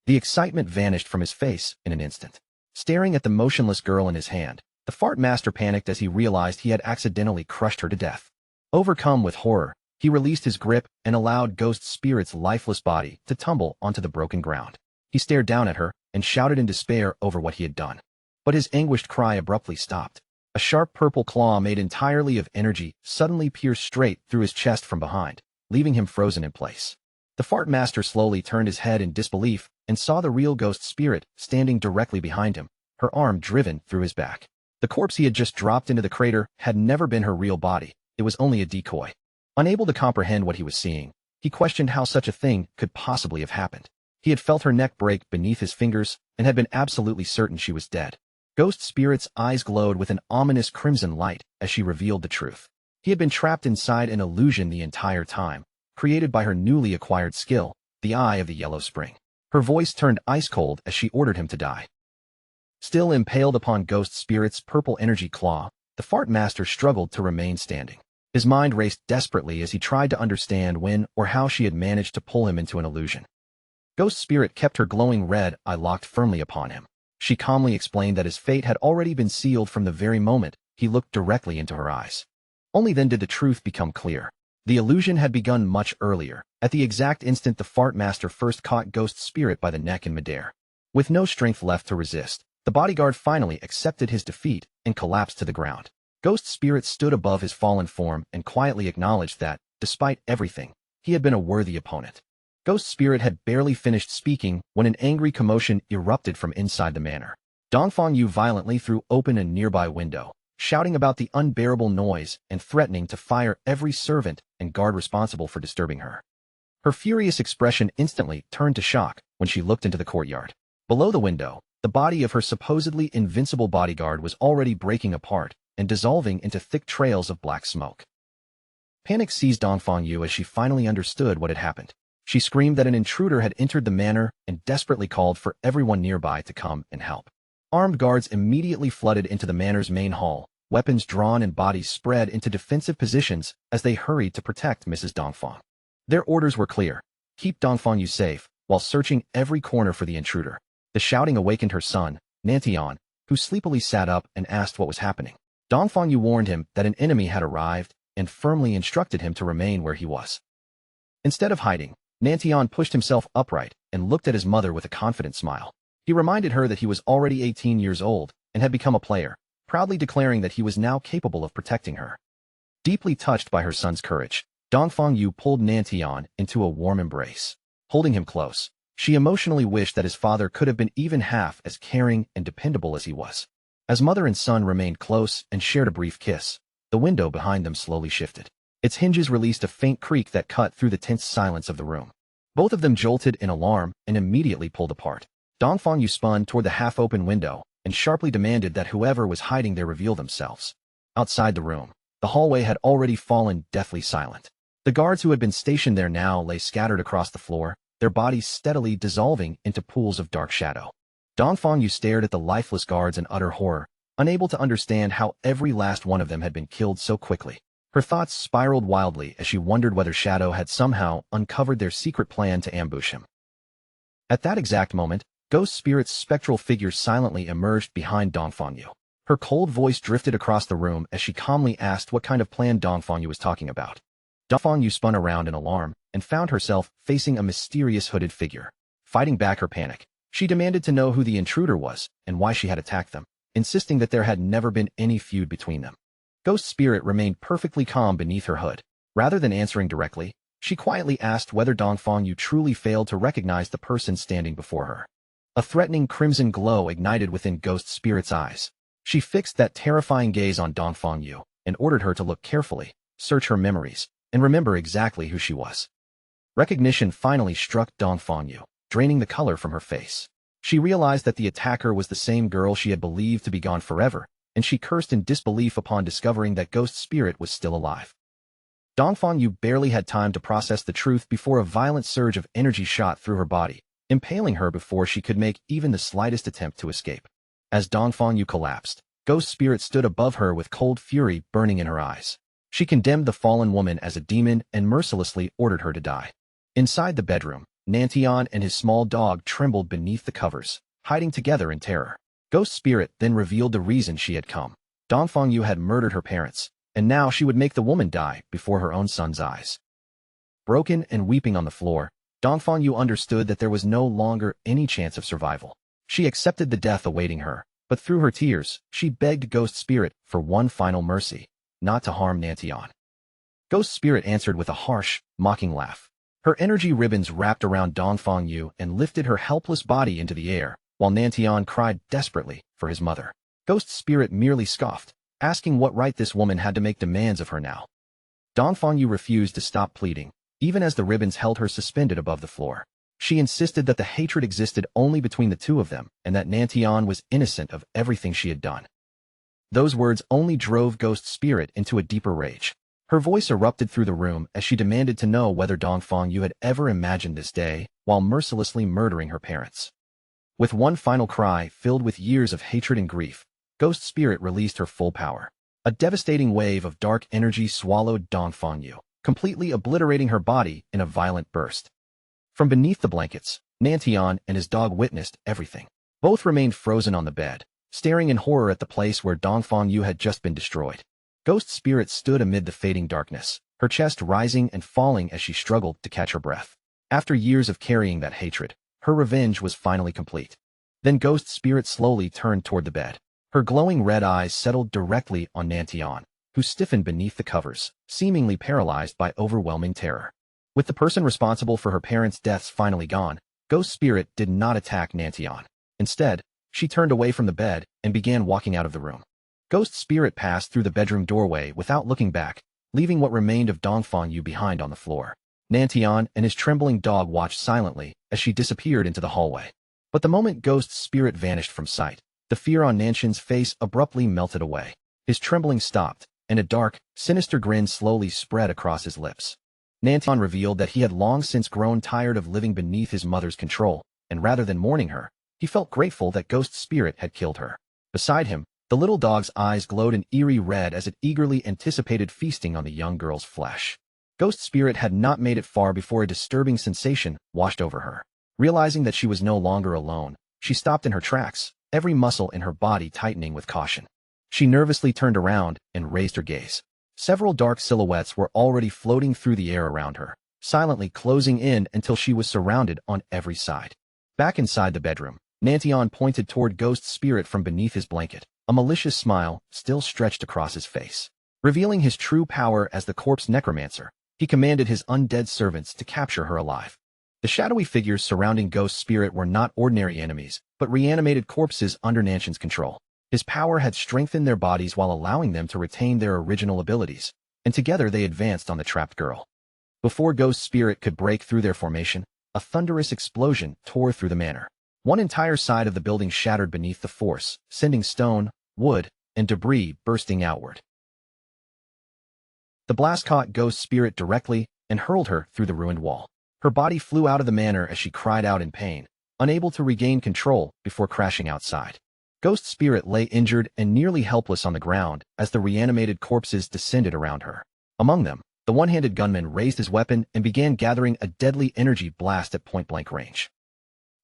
The excitement vanished from his face in an instant. Staring at the motionless girl in his hand, the Fart Master panicked as he realized he had accidentally crushed her to death. Overcome with horror, he released his grip and allowed Ghost Spirit's lifeless body to tumble onto the broken ground. He stared down at her and shouted in despair over what he had done. But his anguished cry abruptly stopped. A sharp purple claw made entirely of energy suddenly pierced straight through his chest from behind, leaving him frozen in place. The Fart Master slowly turned his head in disbelief and saw the real Ghost Spirit standing directly behind him, her arm driven through his back. The corpse he had just dropped into the crater had never been her real body. It was only a decoy. Unable to comprehend what he was seeing, he questioned how such a thing could possibly have happened. He had felt her neck break beneath his fingers and had been absolutely certain she was dead. Ghost Spirit's eyes glowed with an ominous crimson light as she revealed the truth. He had been trapped inside an illusion the entire time, created by her newly acquired skill, the Eye of the Yellow Spring. Her voice turned ice-cold as she ordered him to die. Still impaled upon Ghost Spirit's purple energy claw, the Fart Master struggled to remain standing. His mind raced desperately as he tried to understand when or how she had managed to pull him into an illusion. Ghost Spirit kept her glowing red eye locked firmly upon him. She calmly explained that his fate had already been sealed from the very moment he looked directly into her eyes. Only then did the truth become clear. The illusion had begun much earlier, at the exact instant the Fart Master first caught Ghost Spirit by the neck in midair. With no strength left to resist, the bodyguard finally accepted his defeat and collapsed to the ground. Ghost Spirit stood above his fallen form and quietly acknowledged that, despite everything, he had been a worthy opponent. Ghost Spirit had barely finished speaking when an angry commotion erupted from inside the manor. Dongfang Yu violently threw open a nearby window, shouting about the unbearable noise and threatening to fire every servant and guard responsible for disturbing her. Her furious expression instantly turned to shock when she looked into the courtyard. Below the window, the body of her supposedly invincible bodyguard was already breaking apart and dissolving into thick trails of black smoke. Panic seized Dongfang Yu as she finally understood what had happened. She screamed that an intruder had entered the manor and desperately called for everyone nearby to come and help. Armed guards immediately flooded into the manor's main hall, weapons drawn and bodies spread into defensive positions as they hurried to protect Mrs. Dongfang. Their orders were clear: keep Dongfang Yu safe, while searching every corner for the intruder. The shouting awakened her son, Nantian, who sleepily sat up and asked what was happening. Dongfang Yu warned him that an enemy had arrived and firmly instructed him to remain where he was. Instead of hiding, Nantian pushed himself upright and looked at his mother with a confident smile. He reminded her that he was already 18 years old and had become a player, proudly declaring that he was now capable of protecting her. Deeply touched by her son's courage, Dongfang Yu pulled Nantian into a warm embrace. Holding him close, she emotionally wished that his father could have been even half as caring and dependable as he was. As mother and son remained close and shared a brief kiss, the window behind them slowly shifted. Its hinges released a faint creak that cut through the tense silence of the room. Both of them jolted in alarm and immediately pulled apart. Dongfang Yu spun toward the half-open window and sharply demanded that whoever was hiding there reveal themselves. Outside the room, the hallway had already fallen deathly silent. The guards who had been stationed there now lay scattered across the floor, their bodies steadily dissolving into pools of dark shadow. Dongfang Yu stared at the lifeless guards in utter horror, unable to understand how every last one of them had been killed so quickly. Her thoughts spiraled wildly as she wondered whether Shadow had somehow uncovered their secret plan to ambush him. At that exact moment, Ghost Spirit's spectral figure silently emerged behind Dongfang Yu. Her cold voice drifted across the room as she calmly asked what kind of plan Dongfang Yu was talking about. Dongfang Yu spun around in alarm and found herself facing a mysterious hooded figure. Fighting back her panic, she demanded to know who the intruder was and why she had attacked them, insisting that there had never been any feud between them. Ghost Spirit remained perfectly calm beneath her hood. Rather than answering directly, she quietly asked whether Dongfang Yu truly failed to recognize the person standing before her. A threatening crimson glow ignited within Ghost Spirit's eyes. She fixed that terrifying gaze on Dongfang Yu and ordered her to look carefully, search her memories, and remember exactly who she was. Recognition finally struck Dongfang Yu, draining the color from her face. She realized that the attacker was the same girl she had believed to be gone forever, and she cursed in disbelief upon discovering that Ghost Spirit was still alive. Dongfang Yu barely had time to process the truth before a violent surge of energy shot through her body, impaling her before she could make even the slightest attempt to escape. As Dongfang Yu collapsed, Ghost Spirit stood above her with cold fury burning in her eyes. She condemned the fallen woman as a demon and mercilessly ordered her to die. Inside the bedroom, Nantian and his small dog trembled beneath the covers, hiding together in terror. Ghost Spirit then revealed the reason she had come. Dongfang Yu had murdered her parents, and now she would make the woman die before her own son's eyes. Broken and weeping on the floor, Dongfang Yu understood that there was no longer any chance of survival. She accepted the death awaiting her, but through her tears, she begged Ghost Spirit for one final mercy, not to harm Nantian. Ghost Spirit answered with a harsh, mocking laugh. Her energy ribbons wrapped around Dongfang Yu and lifted her helpless body into the air, while Nantian cried desperately for his mother. Ghost Spirit merely scoffed, asking what right this woman had to make demands of her now. Dongfang Yu refused to stop pleading, even as the ribbons held her suspended above the floor. She insisted that the hatred existed only between the two of them and that Nantian was innocent of everything she had done. Those words only drove Ghost Spirit into a deeper rage. Her voice erupted through the room as she demanded to know whether Dongfang Yu had ever imagined this day while mercilessly murdering her parents. With one final cry filled with years of hatred and grief, Ghost Spirit released her full power. A devastating wave of dark energy swallowed Dongfang Yu, completely obliterating her body in a violent burst. From beneath the blankets, Nantian and his dog witnessed everything. Both remained frozen on the bed, staring in horror at the place where Dongfang Yu had just been destroyed. Ghost Spirit stood amid the fading darkness, her chest rising and falling as she struggled to catch her breath. After years of carrying that hatred, her revenge was finally complete. Then Ghost Spirit slowly turned toward the bed. Her glowing red eyes settled directly on Nantian, who stiffened beneath the covers, seemingly paralyzed by overwhelming terror. With the person responsible for her parents' deaths finally gone, Ghost Spirit did not attack Nantian. Instead, she turned away from the bed and began walking out of the room. Ghost Spirit passed through the bedroom doorway without looking back, leaving what remained of Dongfang Yu behind on the floor. Nantian and his trembling dog watched silently as she disappeared into the hallway. But the moment Ghost Spirit vanished from sight, the fear on Nanshan's face abruptly melted away. His trembling stopped, and a dark, sinister grin slowly spread across his lips. Nantian revealed that he had long since grown tired of living beneath his mother's control, and rather than mourning her, he felt grateful that Ghost Spirit had killed her. Beside him, the little dog's eyes glowed an eerie red as it eagerly anticipated feasting on the young girl's flesh. Ghost Spirit had not made it far before a disturbing sensation washed over her. Realizing that she was no longer alone, she stopped in her tracks, every muscle in her body tightening with caution. She nervously turned around and raised her gaze. Several dark silhouettes were already floating through the air around her, silently closing in until she was surrounded on every side. Back inside the bedroom, Nantian pointed toward Ghost Spirit from beneath his blanket, a malicious smile still stretched across his face. Revealing his true power as the corpse necromancer, he commanded his undead servants to capture her alive. The shadowy figures surrounding Ghost Spirit were not ordinary enemies, but reanimated corpses under Nanshan's control. His power had strengthened their bodies while allowing them to retain their original abilities, and together they advanced on the trapped girl. Before Ghost Spirit could break through their formation, a thunderous explosion tore through the manor. One entire side of the building shattered beneath the force, sending stone, wood, and debris bursting outward. The blast caught Ghost Spirit directly and hurled her through the ruined wall. Her body flew out of the manor as she cried out in pain, unable to regain control before crashing outside. Ghost Spirit lay injured and nearly helpless on the ground as the reanimated corpses descended around her. Among them, the one-handed gunman raised his weapon and began gathering a deadly energy blast at point-blank range.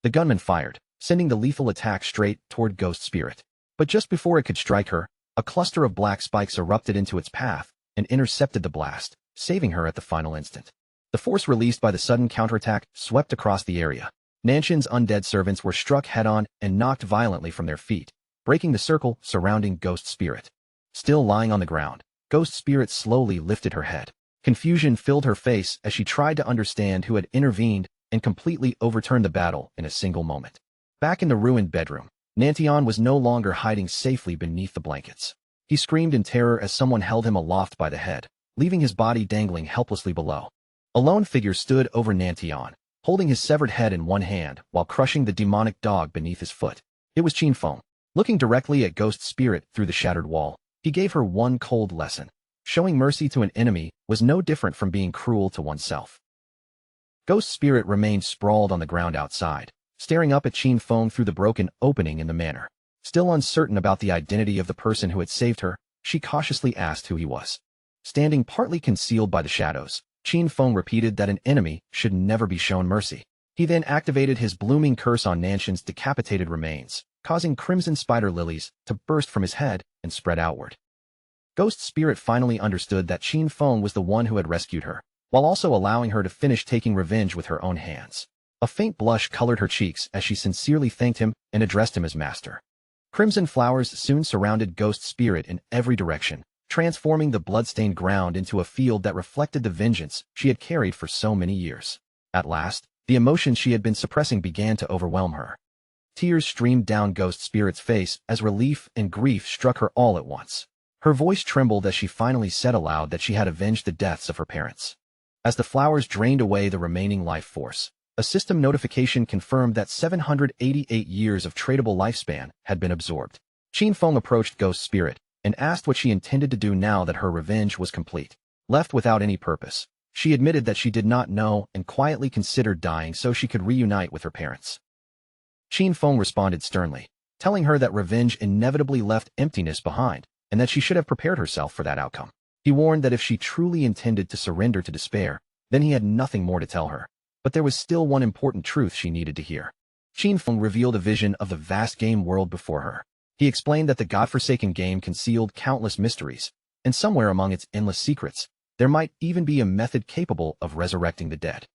The gunman fired, sending the lethal attack straight toward Ghost Spirit. But just before it could strike her, a cluster of black spikes erupted into its path and intercepted the blast, saving her at the final instant. The force released by the sudden counterattack swept across the area. Nanshan's undead servants were struck head-on and knocked violently from their feet, breaking the circle surrounding Ghost Spirit. Still lying on the ground, Ghost Spirit slowly lifted her head. Confusion filled her face as she tried to understand who had intervened and completely overturned the battle in a single moment. Back in the ruined bedroom, Nantian was no longer hiding safely beneath the blankets. He screamed in terror as someone held him aloft by the head, leaving his body dangling helplessly below. A lone figure stood over Nantian, holding his severed head in one hand while crushing the demonic dog beneath his foot. It was Qinfeng. Looking directly at Ghost Spirit through the shattered wall, he gave her one cold lesson. Showing mercy to an enemy was no different from being cruel to oneself. Ghost Spirit remained sprawled on the ground outside, staring up at Qinfeng through the broken opening in the manor. Still uncertain about the identity of the person who had saved her, she cautiously asked who he was. Standing partly concealed by the shadows, Qinfeng repeated that an enemy should never be shown mercy. He then activated his blooming curse on Nanshan's decapitated remains, causing crimson spider lilies to burst from his head and spread outward. Ghost Spirit finally understood that Qinfeng was the one who had rescued her, while also allowing her to finish taking revenge with her own hands. A faint blush colored her cheeks as she sincerely thanked him and addressed him as master. Crimson flowers soon surrounded Ghost Spirit in every direction, transforming the blood-stained ground into a field that reflected the vengeance she had carried for so many years. At last, the emotions she had been suppressing began to overwhelm her. Tears streamed down Ghost Spirit's face as relief and grief struck her all at once. Her voice trembled as she finally said aloud that she had avenged the deaths of her parents. As the flowers drained away the remaining life force, a system notification confirmed that 788 years of tradable lifespan had been absorbed. Qinfeng approached Ghost Spirit and asked what she intended to do now that her revenge was complete. Left without any purpose, she admitted that she did not know and quietly considered dying so she could reunite with her parents. Qinfeng responded sternly, telling her that revenge inevitably left emptiness behind, and that she should have prepared herself for that outcome. He warned that if she truly intended to surrender to despair, then he had nothing more to tell her. But there was still one important truth she needed to hear. Qinfeng revealed a vision of the vast game world before her. He explained that the godforsaken game concealed countless mysteries, and somewhere among its endless secrets, there might even be a method capable of resurrecting the dead.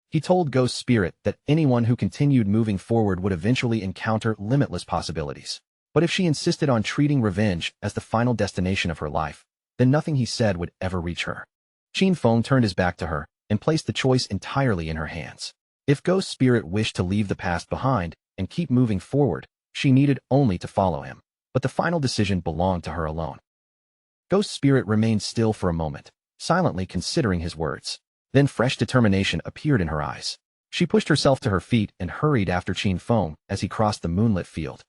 He told Ghost Spirit that anyone who continued moving forward would eventually encounter limitless possibilities. But if she insisted on treating revenge as the final destination of her life, then nothing he said would ever reach her. Qinfeng turned his back to her and placed the choice entirely in her hands. If Ghost Spirit wished to leave the past behind and keep moving forward, she needed only to follow him. but the final decision belonged to her alone. Ghost Spirit remained still for a moment, silently considering his words. Then fresh determination appeared in her eyes. She pushed herself to her feet and hurried after Qin Feng as he crossed the moonlit field.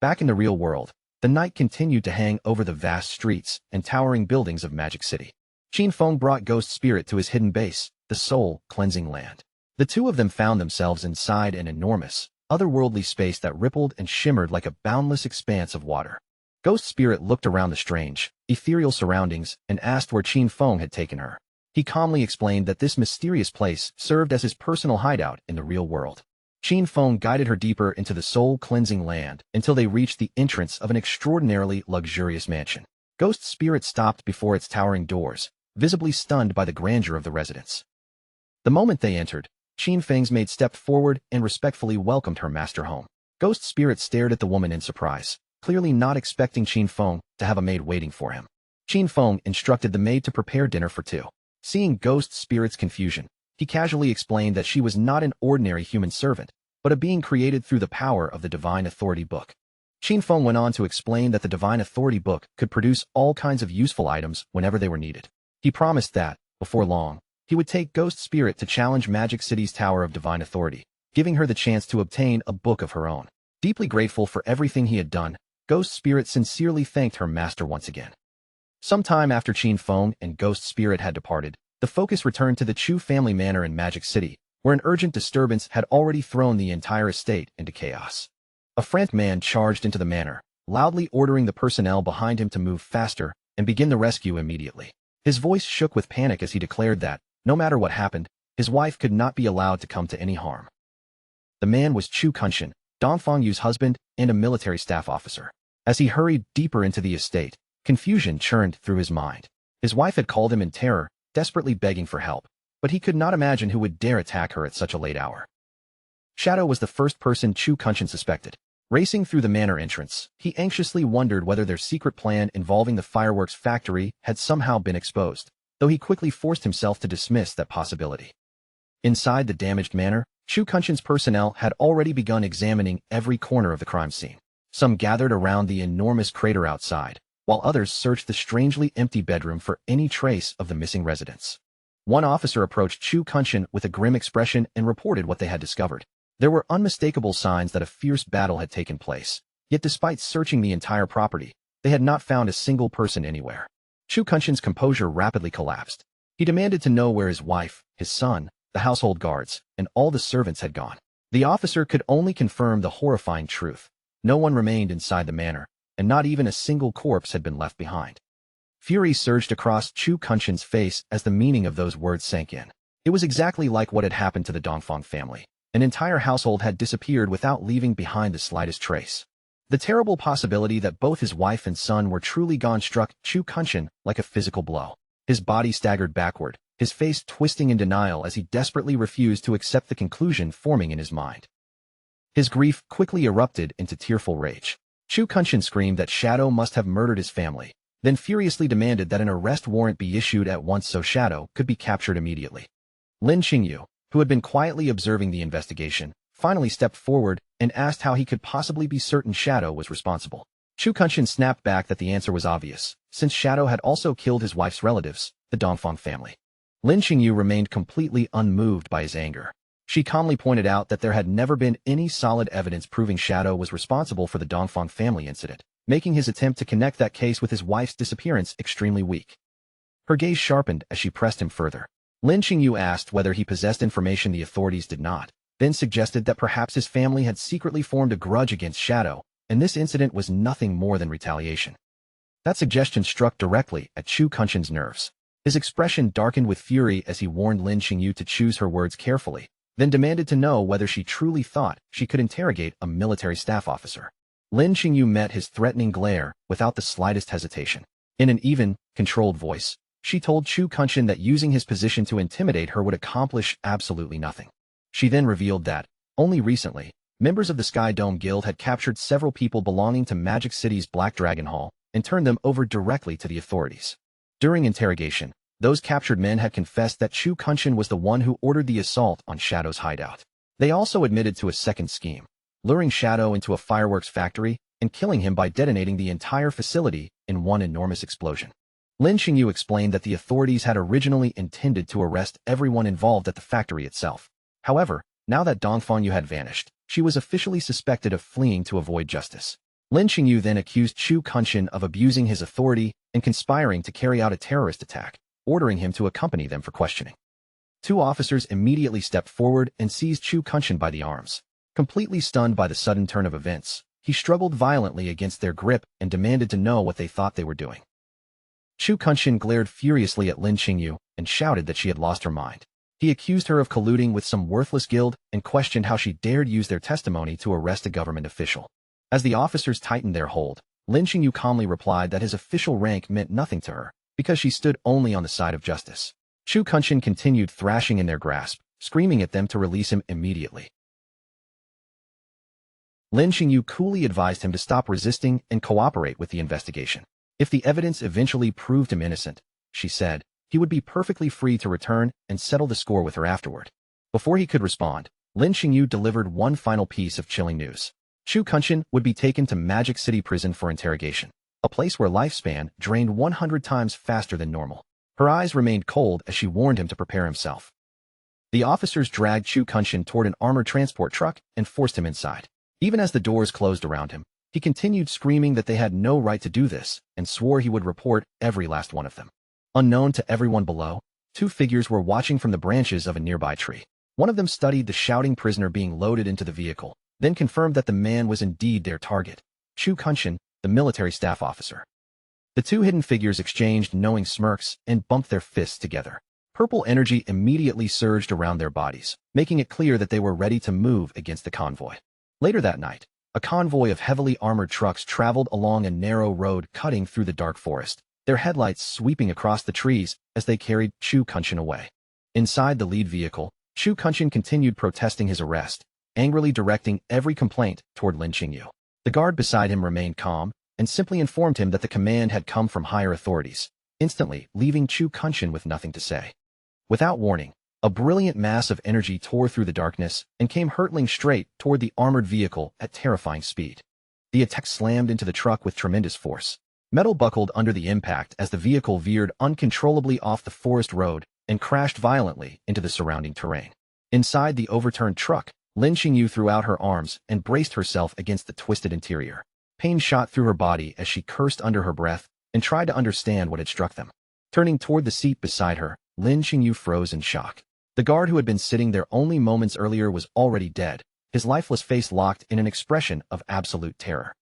Back in the real world, the night continued to hang over the vast streets and towering buildings of Magic City. Qin Feng brought Ghost Spirit to his hidden base, the soul-cleansing land. The two of them found themselves inside an enormous, otherworldly space that rippled and shimmered like a boundless expanse of water. Ghost Spirit looked around the strange, ethereal surroundings and asked where Qin Feng had taken her. He calmly explained that this mysterious place served as his personal hideout in the real world. Qin Feng guided her deeper into the soul-cleansing land until they reached the entrance of an extraordinarily luxurious mansion. Ghost Spirit stopped before its towering doors, visibly stunned by the grandeur of the residence. The moment they entered, Qin Feng's maid stepped forward and respectfully welcomed her master home. Ghost Spirit stared at the woman in surprise, clearly not expecting Qin Feng to have a maid waiting for him. Qin Feng instructed the maid to prepare dinner for two. Seeing Ghost Spirit's confusion, he casually explained that she was not an ordinary human servant, but a being created through the power of the Divine Authority Book. Qin Feng went on to explain that the Divine Authority Book could produce all kinds of useful items whenever they were needed. He promised that, before long, he would take Ghost Spirit to challenge Magic City's Tower of Divine Authority, giving her the chance to obtain a book of her own. Deeply grateful for everything he had done, Ghost Spirit sincerely thanked her master once again. Sometime after Qin Feng and Ghost Spirit had departed, the focus returned to the Chu family manor in Magic City, where an urgent disturbance had already thrown the entire estate into chaos. A frantic man charged into the manor, loudly ordering the personnel behind him to move faster and begin the rescue immediately. His voice shook with panic as he declared that, no matter what happened, his wife could not be allowed to come to any harm. The man was Chu Kunshan, Dongfang Yu's husband and a military staff officer. As he hurried deeper into the estate, confusion churned through his mind. His wife had called him in terror, desperately begging for help, but he could not imagine who would dare attack her at such a late hour. Shadow was the first person Chu Kunshan suspected. Racing through the manor entrance, he anxiously wondered whether their secret plan involving the fireworks factory had somehow been exposed, though he quickly forced himself to dismiss that possibility. Inside the damaged manor, Chu Kunshan's personnel had already begun examining every corner of the crime scene. Some gathered around the enormous crater outside, while others searched the strangely empty bedroom for any trace of the missing residents. One officer approached Chu Kunshan with a grim expression and reported what they had discovered. There were unmistakable signs that a fierce battle had taken place, yet despite searching the entire property, they had not found a single person anywhere. Chu Kunshan's composure rapidly collapsed. He demanded to know where his wife, his son, the household guards, and all the servants had gone. The officer could only confirm the horrifying truth. No one remained inside the manor, and not even a single corpse had been left behind. Fury surged across Chu Kunshan's face as the meaning of those words sank in. It was exactly like what had happened to the Dongfang family. An entire household had disappeared without leaving behind the slightest trace. The terrible possibility that both his wife and son were truly gone struck Chu Kunshan like a physical blow. His body staggered backward, his face twisting in denial as he desperately refused to accept the conclusion forming in his mind. His grief quickly erupted into tearful rage. Chu Kunshan screamed that Shadow must have murdered his family, then furiously demanded that an arrest warrant be issued at once so Shadow could be captured immediately. Lin Qingyu, who had been quietly observing the investigation, finally stepped forward and asked how he could possibly be certain Shadow was responsible. Chu Kunshan snapped back that the answer was obvious, since Shadow had also killed his wife's relatives, the Dongfang family. Lin Qingyu remained completely unmoved by his anger. She calmly pointed out that there had never been any solid evidence proving Shadow was responsible for the Dongfang family incident, making his attempt to connect that case with his wife's disappearance extremely weak. Her gaze sharpened as she pressed him further. Lin Qingyu asked whether he possessed information the authorities did not, then suggested that perhaps his family had secretly formed a grudge against Shadow, and this incident was nothing more than retaliation. That suggestion struck directly at Chu Kunshan's nerves. His expression darkened with fury as he warned Lin Qingyu to choose her words carefully, then demanded to know whether she truly thought she could interrogate a military staff officer. Lin Qingyu met his threatening glare without the slightest hesitation. In an even, controlled voice, she told Chu Kunshan that using his position to intimidate her would accomplish absolutely nothing. She then revealed that, only recently, members of the Sky Dome Guild had captured several people belonging to Magic City's Black Dragon Hall and turned them over directly to the authorities. During interrogation, those captured men had confessed that Chu Kunshan was the one who ordered the assault on Shadow's hideout. They also admitted to a second scheme, luring Shadow into a fireworks factory and killing him by detonating the entire facility in one enormous explosion. Lin Xingyu explained that the authorities had originally intended to arrest everyone involved at the factory itself. However, now that Dong Fengyu had vanished, she was officially suspected of fleeing to avoid justice. Lin Xingyu then accused Chu Kunshin of abusing his authority and conspiring to carry out a terrorist attack, ordering him to accompany them for questioning. Two officers immediately stepped forward and seized Chu Kunshin by the arms. Completely stunned by the sudden turn of events, he struggled violently against their grip and demanded to know what they thought they were doing. Chu Kunshin glared furiously at Lin Xingyu and shouted that she had lost her mind. He accused her of colluding with some worthless guild and questioned how she dared use their testimony to arrest a government official. As the officers tightened their hold, Lin Xingyu calmly replied that his official rank meant nothing to her, because she stood only on the side of justice. Chu Kunshin continued thrashing in their grasp, screaming at them to release him immediately. Lin Xingyu coolly advised him to stop resisting and cooperate with the investigation. If the evidence eventually proved him innocent, she said, he would be perfectly free to return and settle the score with her afterward. Before he could respond, Lin Xingyu delivered one final piece of chilling news. Chu Kunshin would be taken to Magic City Prison for interrogation, a place where lifespan drained 100 times faster than normal. Her eyes remained cold as she warned him to prepare himself. The officers dragged Chu Kunshin toward an armored transport truck and forced him inside. Even as the doors closed around him, he continued screaming that they had no right to do this and swore he would report every last one of them. Unknown to everyone below, two figures were watching from the branches of a nearby tree. One of them studied the shouting prisoner being loaded into the vehicle, then confirmed that the man was indeed their target, Chu Kunshin, the military staff officer. The two hidden figures exchanged knowing smirks and bumped their fists together. Purple energy immediately surged around their bodies, making it clear that they were ready to move against the convoy. Later that night, a convoy of heavily armored trucks traveled along a narrow road cutting through the dark forest, their headlights sweeping across the trees as they carried Chu Kunshin away. Inside the lead vehicle, Chu Kunshin continued protesting his arrest, angrily directing every complaint toward Lin Xingyu. The guard beside him remained calm and simply informed him that the command had come from higher authorities, instantly leaving Chu Kunshin with nothing to say. Without warning, a brilliant mass of energy tore through the darkness and came hurtling straight toward the armored vehicle at terrifying speed. The attack slammed into the truck with tremendous force. Metal buckled under the impact as the vehicle veered uncontrollably off the forest road and crashed violently into the surrounding terrain. Inside the overturned truck, Lin Xingyu threw out her arms and braced herself against the twisted interior. Pain shot through her body as she cursed under her breath and tried to understand what had struck them. Turning toward the seat beside her, Lin Xingyu froze in shock. The guard who had been sitting there only moments earlier was already dead, his lifeless face locked in an expression of absolute terror.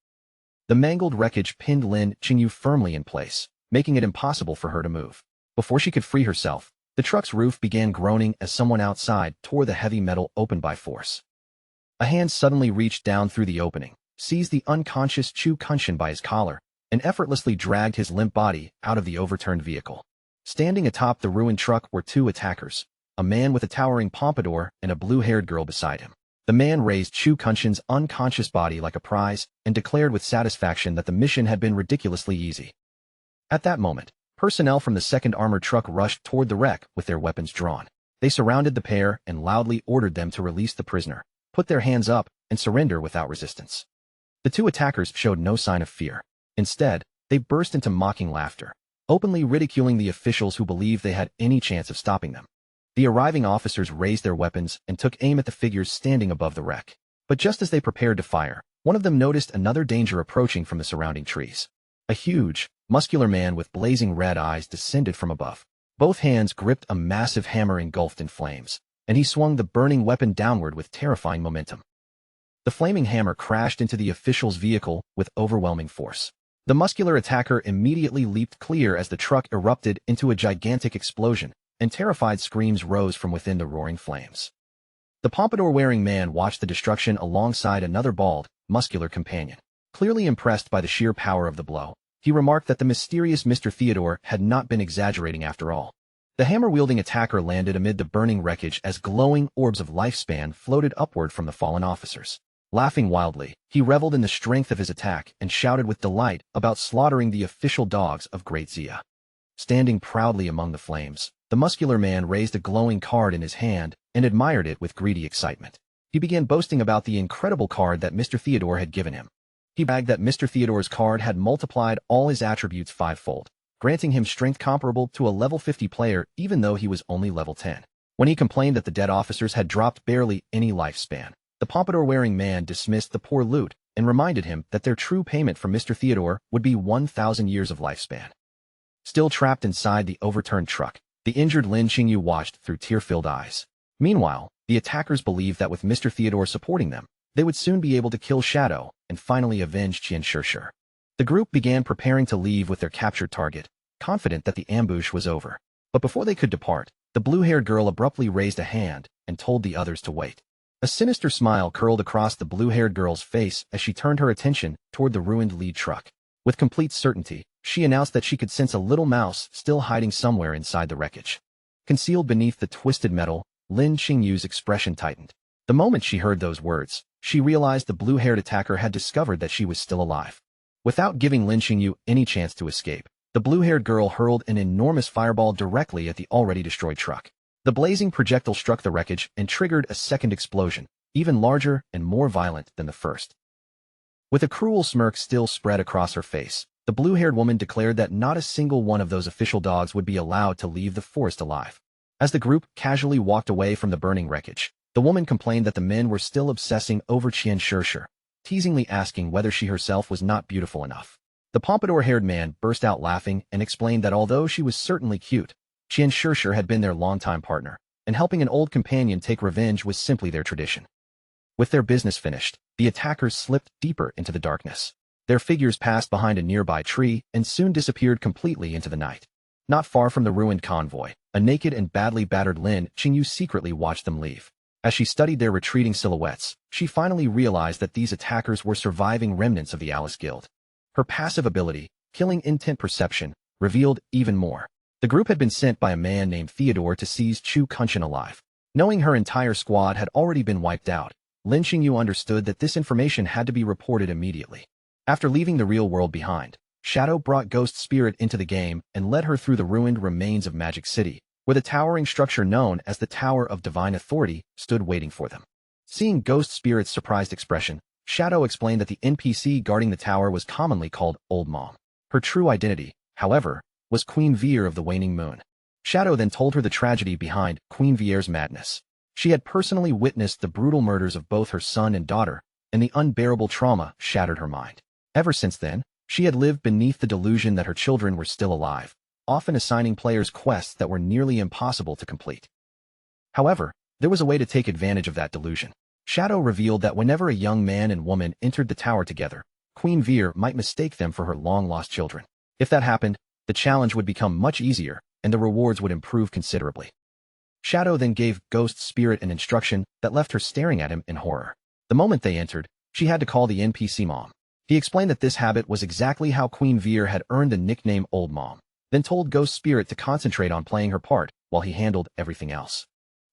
The mangled wreckage pinned Lin Xingyu firmly in place, making it impossible for her to move. Before she could free herself, the truck's roof began groaning as someone outside tore the heavy metal open by force. A hand suddenly reached down through the opening, seized the unconscious Chu Kunshin by his collar, and effortlessly dragged his limp body out of the overturned vehicle. Standing atop the ruined truck were two attackers, a man with a towering pompadour and a blue-haired girl beside him. The man raised Chu Kunshin's unconscious body like a prize and declared with satisfaction that the mission had been ridiculously easy. At that moment, personnel from the second armored truck rushed toward the wreck with their weapons drawn. They surrounded the pair and loudly ordered them to release the prisoner, put their hands up, and surrender without resistance. The two attackers showed no sign of fear. Instead, they burst into mocking laughter, openly ridiculing the officials who believed they had any chance of stopping them. The arriving officers raised their weapons and took aim at the figures standing above the wreck. But just as they prepared to fire, one of them noticed another danger approaching from the surrounding trees. A huge, muscular man with blazing red eyes descended from above. Both hands gripped a massive hammer engulfed in flames, and he swung the burning weapon downward with terrifying momentum. The flaming hammer crashed into the official's vehicle with overwhelming force. The muscular attacker immediately leaped clear as the truck erupted into a gigantic explosion, and terrified screams rose from within the roaring flames. The pompadour-wearing man watched the destruction alongside another bald, muscular companion. Clearly impressed by the sheer power of the blow, he remarked that the mysterious Mr. Theodore had not been exaggerating after all. The hammer-wielding attacker landed amid the burning wreckage as glowing orbs of lifespan floated upward from the fallen officers. Laughing wildly, he reveled in the strength of his attack and shouted with delight about slaughtering the official dogs of Great Zia. Standing proudly among the flames, the muscular man raised a glowing card in his hand and admired it with greedy excitement. He began boasting about the incredible card that Mr. Theodore had given him. He bragged that Mr. Theodore's card had multiplied all his attributes fivefold, granting him strength comparable to a level 50 player even though he was only level 10. When he complained that the dead officers had dropped barely any lifespan, the pompadour-wearing man dismissed the poor loot and reminded him that their true payment from Mr. Theodore would be 1,000 years of lifespan. Still trapped inside the overturned truck, the injured Lin Qingyu watched through tear-filled eyes. Meanwhile, the attackers believed that with Mr. Theodore supporting them, they would soon be able to kill Shadow and finally avenge Qian Shishir. The group began preparing to leave with their captured target, confident that the ambush was over. But before they could depart, the blue-haired girl abruptly raised a hand and told the others to wait. A sinister smile curled across the blue-haired girl's face as she turned her attention toward the ruined lead truck. With complete certainty, she announced that she could sense a little mouse still hiding somewhere inside the wreckage. Concealed beneath the twisted metal, Lin Qingyu's expression tightened. The moment she heard those words, she realized the blue-haired attacker had discovered that she was still alive. Without giving Lin Qingyu any chance to escape, the blue-haired girl hurled an enormous fireball directly at the already destroyed truck. The blazing projectile struck the wreckage and triggered a second explosion, even larger and more violent than the first. With a cruel smirk still spread across her face, the blue-haired woman declared that not a single one of those official dogs would be allowed to leave the forest alive. As the group casually walked away from the burning wreckage, the woman complained that the men were still obsessing over Qian Shishir, teasingly asking whether she herself was not beautiful enough. The pompadour-haired man burst out laughing and explained that although she was certainly cute, Qian Shishir had been their longtime partner, and helping an old companion take revenge was simply their tradition. With their business finished, the attackers slipped deeper into the darkness. Their figures passed behind a nearby tree and soon disappeared completely into the night. Not far from the ruined convoy, a naked and badly battered Lin Qingyu secretly watched them leave. As she studied their retreating silhouettes, she finally realized that these attackers were surviving remnants of the Alice Guild. Her passive ability, Killing Intent Perception, revealed even more. The group had been sent by a man named Theodore to seize Chu Kunshan alive. Knowing her entire squad had already been wiped out, Lin Qingyu understood that this information had to be reported immediately. After leaving the real world behind, Shadow brought Ghost Spirit into the game and led her through the ruined remains of Magic City, where the towering structure known as the Tower of Divine Authority stood waiting for them. Seeing Ghost Spirit's surprised expression, Shadow explained that the NPC guarding the tower was commonly called Old Mom. Her true identity, however, was Queen Vier of the Waning Moon. Shadow then told her the tragedy behind Queen Vier's madness. She had personally witnessed the brutal murders of both her son and daughter, and the unbearable trauma shattered her mind. Ever since then, she had lived beneath the delusion that her children were still alive, often assigning players quests that were nearly impossible to complete. However, there was a way to take advantage of that delusion. Shadow revealed that whenever a young man and woman entered the tower together, Queen Vier might mistake them for her long-lost children. If that happened, the challenge would become much easier, and the rewards would improve considerably. Shadow then gave Ghost Spirit an instruction that left her staring at him in horror. The moment they entered, she had to call the NPC Mom. He explained that this habit was exactly how Queen Vier had earned the nickname Old Mom, then told Ghost Spirit to concentrate on playing her part while he handled everything else.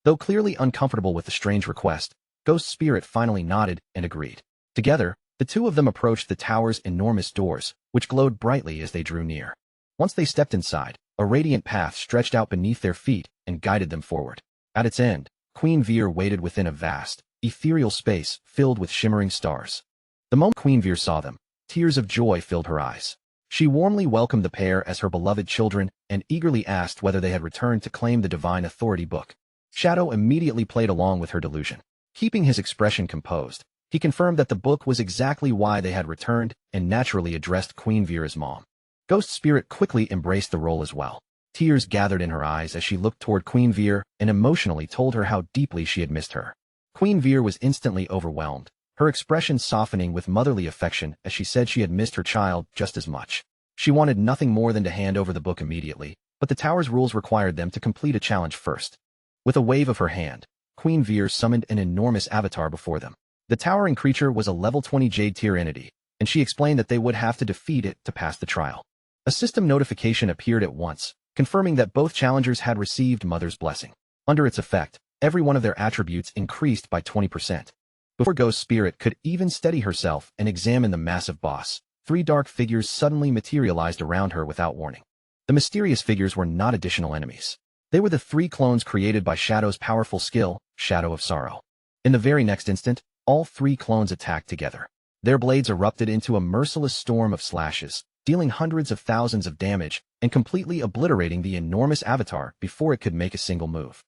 Though clearly uncomfortable with the strange request, Ghost Spirit finally nodded and agreed. Together, the two of them approached the tower's enormous doors, which glowed brightly as they drew near. Once they stepped inside, a radiant path stretched out beneath their feet and guided them forward. At its end, Queen Vier waited within a vast, ethereal space filled with shimmering stars. The moment Queen Vier saw them, tears of joy filled her eyes. She warmly welcomed the pair as her beloved children and eagerly asked whether they had returned to claim the Divine Authority book. Shadow immediately played along with her delusion. Keeping his expression composed, he confirmed that the book was exactly why they had returned and naturally addressed Queen Vier as Mom. Ghost Spirit quickly embraced the role as well. Tears gathered in her eyes as she looked toward Queen Vier and emotionally told her how deeply she had missed her. Queen Vier was instantly overwhelmed, her expression softening with motherly affection as she said she had missed her child just as much. She wanted nothing more than to hand over the book immediately, but the tower's rules required them to complete a challenge first. With a wave of her hand, Queen Vier summoned an enormous avatar before them. The towering creature was a level 20 Jade tier entity, and she explained that they would have to defeat it to pass the trial. A system notification appeared at once, confirming that both challengers had received Mother's Blessing. Under its effect, every one of their attributes increased by 20%. Before Ghost Spirit could even steady herself and examine the massive boss, three dark figures suddenly materialized around her without warning. The mysterious figures were not additional enemies. They were the three clones created by Shadow's powerful skill, Shadow of Sorrow. In the very next instant, all three clones attacked together. Their blades erupted into a merciless storm of slashes, dealing hundreds of thousands of damage and completely obliterating the enormous avatar before it could make a single move.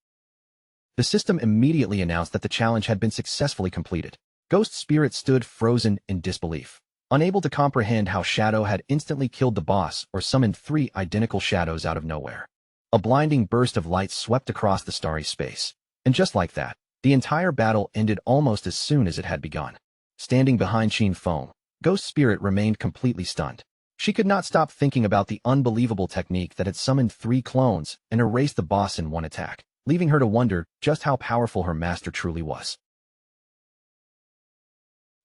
The system immediately announced that the challenge had been successfully completed. Ghost Spirit stood frozen in disbelief, unable to comprehend how Shadow had instantly killed the boss or summoned 3 identical shadows out of nowhere. A blinding burst of light swept across the starry space, and just like that, the entire battle ended almost as soon as it had begun. Standing behind Qin Feng, Ghost Spirit remained completely stunned. She could not stop thinking about the unbelievable technique that had summoned 3 clones and erased the boss in one attack, leaving her to wonder just how powerful her master truly was.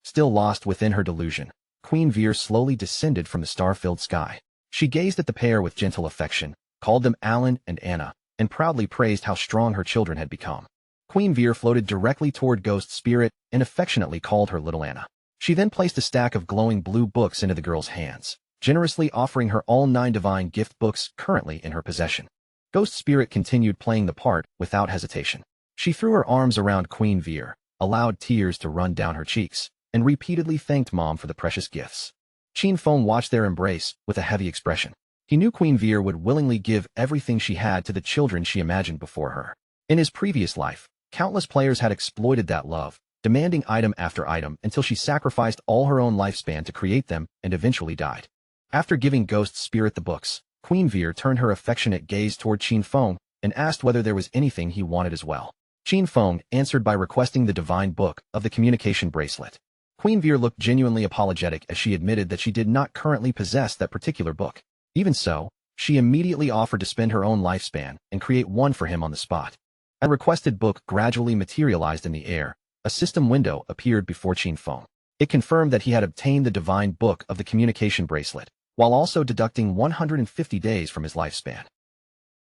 Still lost within her delusion, Queen Veer slowly descended from the star-filled sky. She gazed at the pair with gentle affection, called them Alan and Anna, and proudly praised how strong her children had become. Queen Veer floated directly toward Ghost Spirit and affectionately called her little Anna. She then placed a stack of glowing blue books into the girl's hands, generously offering her all 9 divine gift books currently in her possession. Ghost Spirit continued playing the part without hesitation. She threw her arms around Queen Veer, allowed tears to run down her cheeks, and repeatedly thanked Mom for the precious gifts. Qin Feng watched their embrace with a heavy expression. He knew Queen Veer would willingly give everything she had to the children she imagined before her. In his previous life, countless players had exploited that love, demanding item after item until she sacrificed all her own lifespan to create them and eventually died. After giving Ghost Spirit the books, Queen Veer turned her affectionate gaze toward Qin Feng and asked whether there was anything he wanted as well. Qin Feng answered by requesting the divine book of the communication bracelet. Queen Veer looked genuinely apologetic as she admitted that she did not currently possess that particular book. Even so, she immediately offered to spend her own lifespan and create one for him on the spot. A requested book gradually materialized in the air. A system window appeared before Qin Feng. It confirmed that he had obtained the divine book of the communication bracelet, while also deducting 150 days from his lifespan.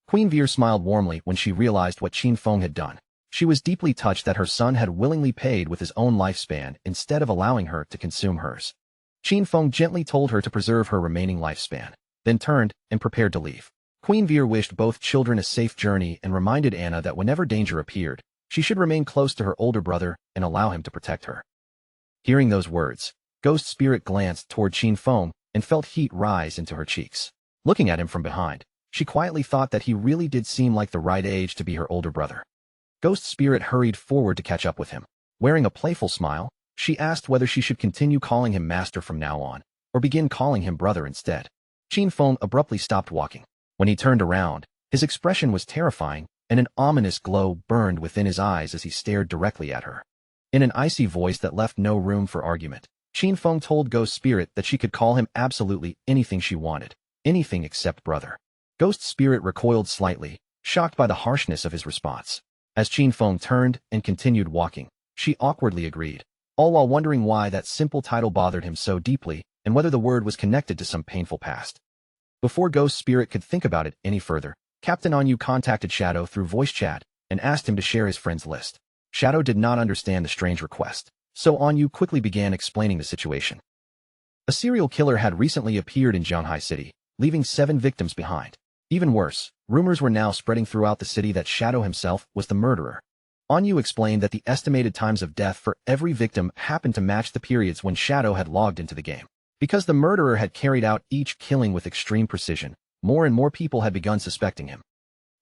Queen Veer smiled warmly when she realized what Qin Feng had done. She was deeply touched that her son had willingly paid with his own lifespan instead of allowing her to consume hers. Qin Feng gently told her to preserve her remaining lifespan, then turned and prepared to leave. Queen Veer wished both children a safe journey and reminded Anna that whenever danger appeared, she should remain close to her older brother and allow him to protect her. Hearing those words, Ghost Spirit glanced toward Qin Feng and felt heat rise into her cheeks. Looking at him from behind, she quietly thought that he really did seem like the right age to be her older brother. Ghost Spirit hurried forward to catch up with him. Wearing a playful smile, she asked whether she should continue calling him master from now on, or begin calling him brother instead. Qin Feng abruptly stopped walking. When he turned around, his expression was terrifying, and an ominous glow burned within his eyes as he stared directly at her. In an icy voice that left no room for argument, Qin Feng told Ghost Spirit that she could call him absolutely anything she wanted, anything except brother. Ghost Spirit recoiled slightly, shocked by the harshness of his response. As Qin Feng turned and continued walking, she awkwardly agreed, all while wondering why that simple title bothered him so deeply and whether the word was connected to some painful past. Before Ghost Spirit could think about it any further, Captain Anyu contacted Shadow through voice chat and asked him to share his friends list. Shadow did not understand the strange request, so Anyu quickly began explaining the situation. A serial killer had recently appeared in Zhanghai City, leaving 7 victims behind. Even worse, rumors were now spreading throughout the city that Shadow himself was the murderer. Anyu explained that the estimated times of death for every victim happened to match the periods when Shadow had logged into the game. Because the murderer had carried out each killing with extreme precision, more and more people had begun suspecting him.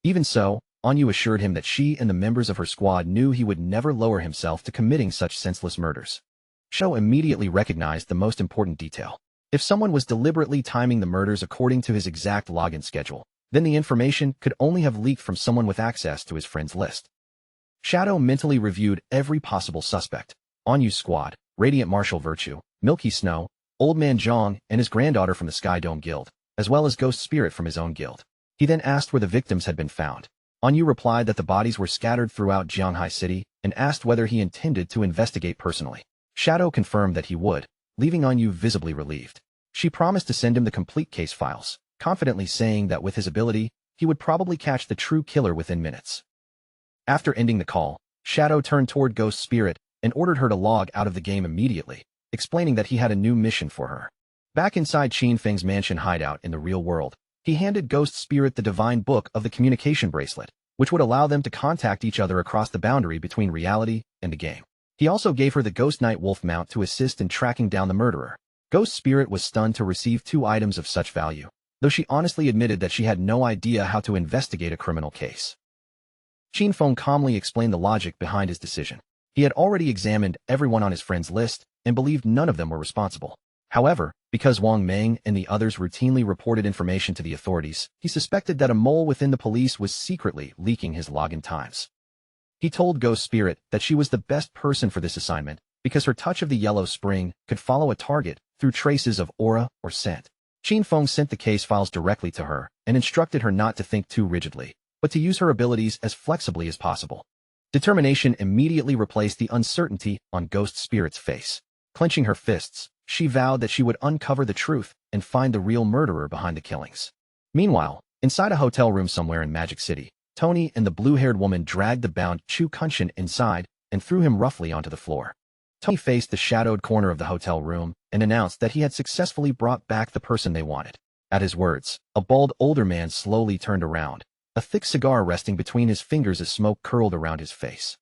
Even so, Anyu assured him that she and the members of her squad knew he would never lower himself to committing such senseless murders. Shadow immediately recognized the most important detail. If someone was deliberately timing the murders according to his exact login schedule, then the information could only have leaked from someone with access to his friends list. Shadow mentally reviewed every possible suspect: Anyu's squad, Radiant Martial Virtue, Milky Snow, Old Man Zhang and his granddaughter from the Sky Dome Guild, as well as Ghost Spirit from his own guild. He then asked where the victims had been found. Anyu replied that the bodies were scattered throughout Zhanghai City and asked whether he intended to investigate personally. Shadow confirmed that he would, leaving Anyu visibly relieved. She promised to send him the complete case files, confidently saying that with his ability, he would probably catch the true killer within minutes. After ending the call, Shadow turned toward Ghost Spirit and ordered her to log out of the game immediately, explaining that he had a new mission for her. Back inside Qin Feng's mansion hideout in the real world, he handed Ghost Spirit the divine book of the communication bracelet, which would allow them to contact each other across the boundary between reality and the game. He also gave her the Ghost Night Wolf mount to assist in tracking down the murderer. Ghost Spirit was stunned to receive 2 items of such value, though she honestly admitted that she had no idea how to investigate a criminal case. Qin Feng calmly explained the logic behind his decision. He had already examined everyone on his friends list and believed none of them were responsible. However, because Wang Meng and the others routinely reported information to the authorities, he suspected that a mole within the police was secretly leaking his login times. He told Ghost Spirit that she was the best person for this assignment because her touch of the yellow spring could follow a target through traces of aura or scent. Qin Feng sent the case files directly to her and instructed her not to think too rigidly, but to use her abilities as flexibly as possible. Determination immediately replaced the uncertainty on Ghost Spirit's face. Clenching her fists, she vowed that she would uncover the truth and find the real murderer behind the killings. Meanwhile, inside a hotel room somewhere in Magic City, Tony and the blue-haired woman dragged the bound Chu Kunshin inside and threw him roughly onto the floor. Tony faced the shadowed corner of the hotel room and announced that he had successfully brought back the person they wanted. At his words, a bald older man slowly turned around, a thick cigar resting between his fingers as smoke curled around his face.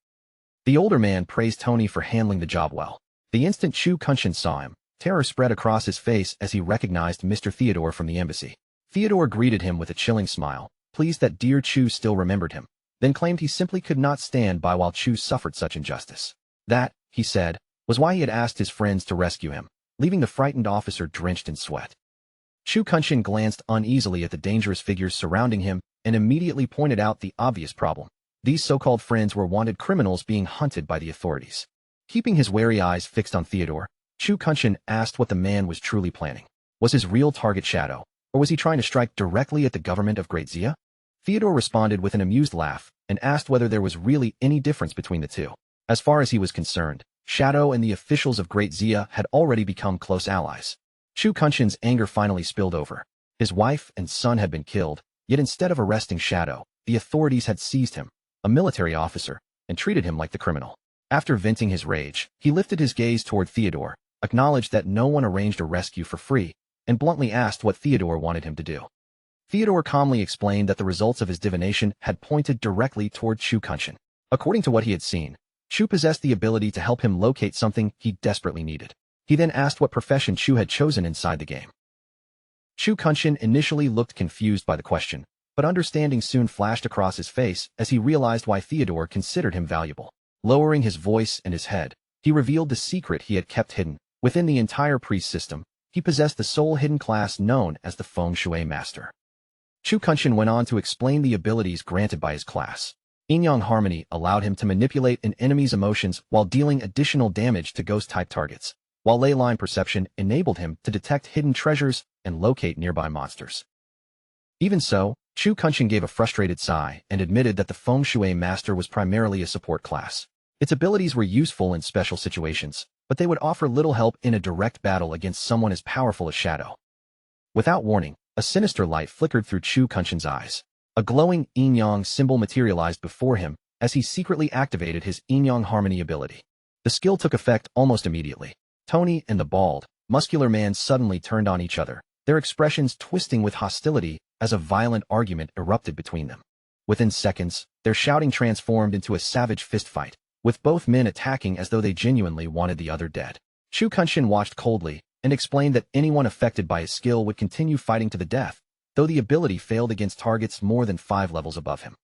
The older man praised Tony for handling the job well. The instant Chu Kunshin saw him, terror spread across his face as he recognized Mr. Theodore from the embassy. Theodore greeted him with a chilling smile, pleased that dear Chu still remembered him, then claimed he simply could not stand by while Chu suffered such injustice. That, he said, was why he had asked his friends to rescue him, leaving the frightened officer drenched in sweat. Chu Kunshin glanced uneasily at the dangerous figures surrounding him and immediately pointed out the obvious problem. These so-called friends were wanted criminals being hunted by the authorities. Keeping his wary eyes fixed on Theodore, Chu Kunshin asked what the man was truly planning. Was his real target Shadow, or was he trying to strike directly at the government of Great Xia? Theodore responded with an amused laugh and asked whether there was really any difference between the two. As far as he was concerned, Shadow and the officials of Great Xia had already become close allies. Chu Kunshin's anger finally spilled over. His wife and son had been killed, yet instead of arresting Shadow, the authorities had seized him, a military officer, and treated him like the criminal. After venting his rage, he lifted his gaze toward Theodore, acknowledged that no one arranged a rescue for free, and bluntly asked what Theodore wanted him to do. Theodore calmly explained that the results of his divination had pointed directly toward Chu Kunshin. According to what he had seen, Chu possessed the ability to help him locate something he desperately needed. He then asked what profession Chu had chosen inside the game. Chu Kunshin initially looked confused by the question, but understanding soon flashed across his face as he realized why Theodore considered him valuable. Lowering his voice and his head, he revealed the secret he had kept hidden. Within the entire priest system, he possessed the sole hidden class known as the Feng Shui Master. Chu Kunshin went on to explain the abilities granted by his class. Yin-Yang Harmony allowed him to manipulate an enemy's emotions while dealing additional damage to ghost-type targets, while Ley Line Perception enabled him to detect hidden treasures and locate nearby monsters. Even so, Chu Kunshin gave a frustrated sigh and admitted that the Feng Shui Master was primarily a support class. Its abilities were useful in special situations, but they would offer little help in a direct battle against someone as powerful as Shadow. Without warning, a sinister light flickered through Chu Kunshin's eyes. A glowing yin-yang symbol materialized before him as he secretly activated his yin-yang harmony ability. The skill took effect almost immediately. Tony and the bald, muscular man suddenly turned on each other, their expressions twisting with hostility as a violent argument erupted between them. Within seconds, their shouting transformed into a savage fistfight, with both men attacking as though they genuinely wanted the other dead. Chu Kunshin watched coldly and explained that anyone affected by his skill would continue fighting to the death, though the ability failed against targets more than 5 levels above him.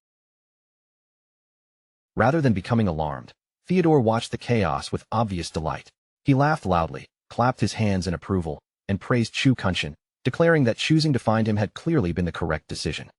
Rather than becoming alarmed, Theodore watched the chaos with obvious delight. He laughed loudly, clapped his hands in approval, and praised Chu Kunshin, declaring that choosing to find him had clearly been the correct decision.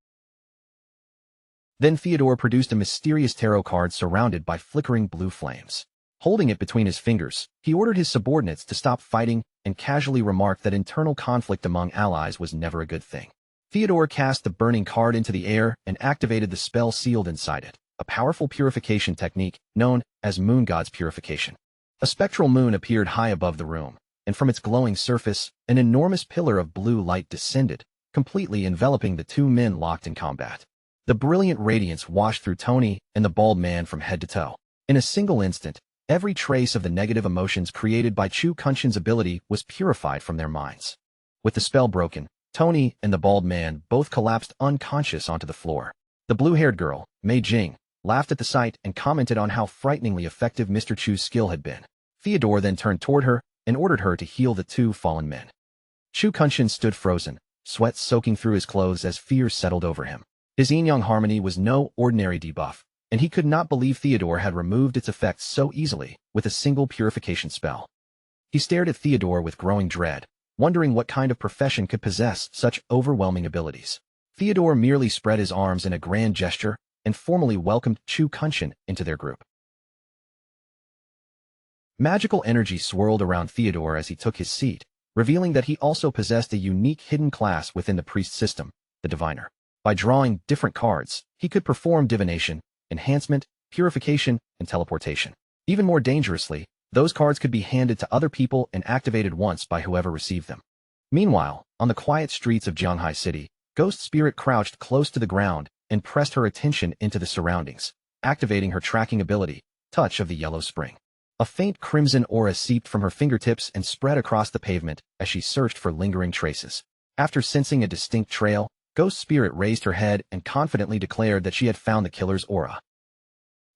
Then Theodore produced a mysterious tarot card surrounded by flickering blue flames. Holding it between his fingers, he ordered his subordinates to stop fighting and casually remarked that internal conflict among allies was never a good thing. Theodore cast the burning card into the air and activated the spell sealed inside it, a powerful purification technique known as Moon God's Purification. A spectral moon appeared high above the room, and from its glowing surface, an enormous pillar of blue light descended, completely enveloping the 2 men locked in combat. The brilliant radiance washed through Tony and the bald man from head to toe. In a single instant, every trace of the negative emotions created by Chu Kunshin's ability was purified from their minds. With the spell broken, Tony and the bald man both collapsed unconscious onto the floor. The blue-haired girl, Mei Jing, laughed at the sight, and commented on how frighteningly effective Mr. Chu's skill had been. Theodore then turned toward her and ordered her to heal the two fallen men. Chu Kunshin stood frozen, sweat soaking through his clothes as fear settled over him. His yin-yang harmony was no ordinary debuff, and he could not believe Theodore had removed its effects so easily with a single purification spell. He stared at Theodore with growing dread, wondering what kind of profession could possess such overwhelming abilities. Theodore merely spread his arms in a grand gesture and formally welcomed Chu Kunshin into their group. Magical energy swirled around Theodore as he took his seat, revealing that he also possessed a unique hidden class within the priest system, the diviner. By drawing different cards, he could perform divination, enhancement, purification, and teleportation. Even more dangerously, those cards could be handed to other people and activated once by whoever received them. Meanwhile, on the quiet streets of Jianghai City, Ghost Spirit crouched close to the ground and pressed her attention into the surroundings, activating her tracking ability, Touch of the Yellow Spring. A faint crimson aura seeped from her fingertips and spread across the pavement as she searched for lingering traces. After sensing a distinct trail, Ghost Spirit raised her head and confidently declared that she had found the killer's aura.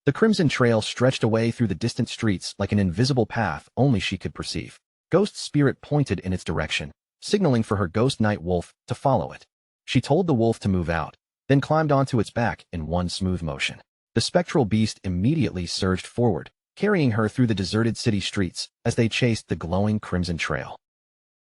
The crimson trail stretched away through the distant streets like an invisible path only she could perceive. Ghost Spirit pointed in its direction, signaling for her ghost night wolf to follow it. She told the wolf to move out, then climbed onto its back in one smooth motion. The spectral beast immediately surged forward, carrying her through the deserted city streets as they chased the glowing crimson trail.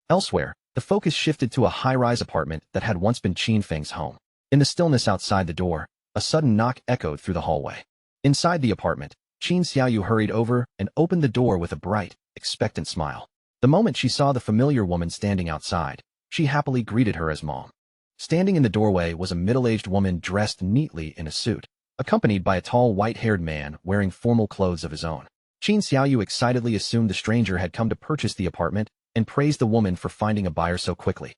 Elsewhere, the focus shifted to a high-rise apartment that had once been Qin Feng's home. In the stillness outside the door, a sudden knock echoed through the hallway. Inside the apartment, Qin Xiaoyu hurried over and opened the door with a bright, expectant smile. The moment she saw the familiar woman standing outside, she happily greeted her as Mom. Standing in the doorway was a middle-aged woman dressed neatly in a suit, accompanied by a tall white-haired man wearing formal clothes of his own. Qin Xiaoyu excitedly assumed the stranger had come to purchase the apartment and praised the woman for finding a buyer so quickly.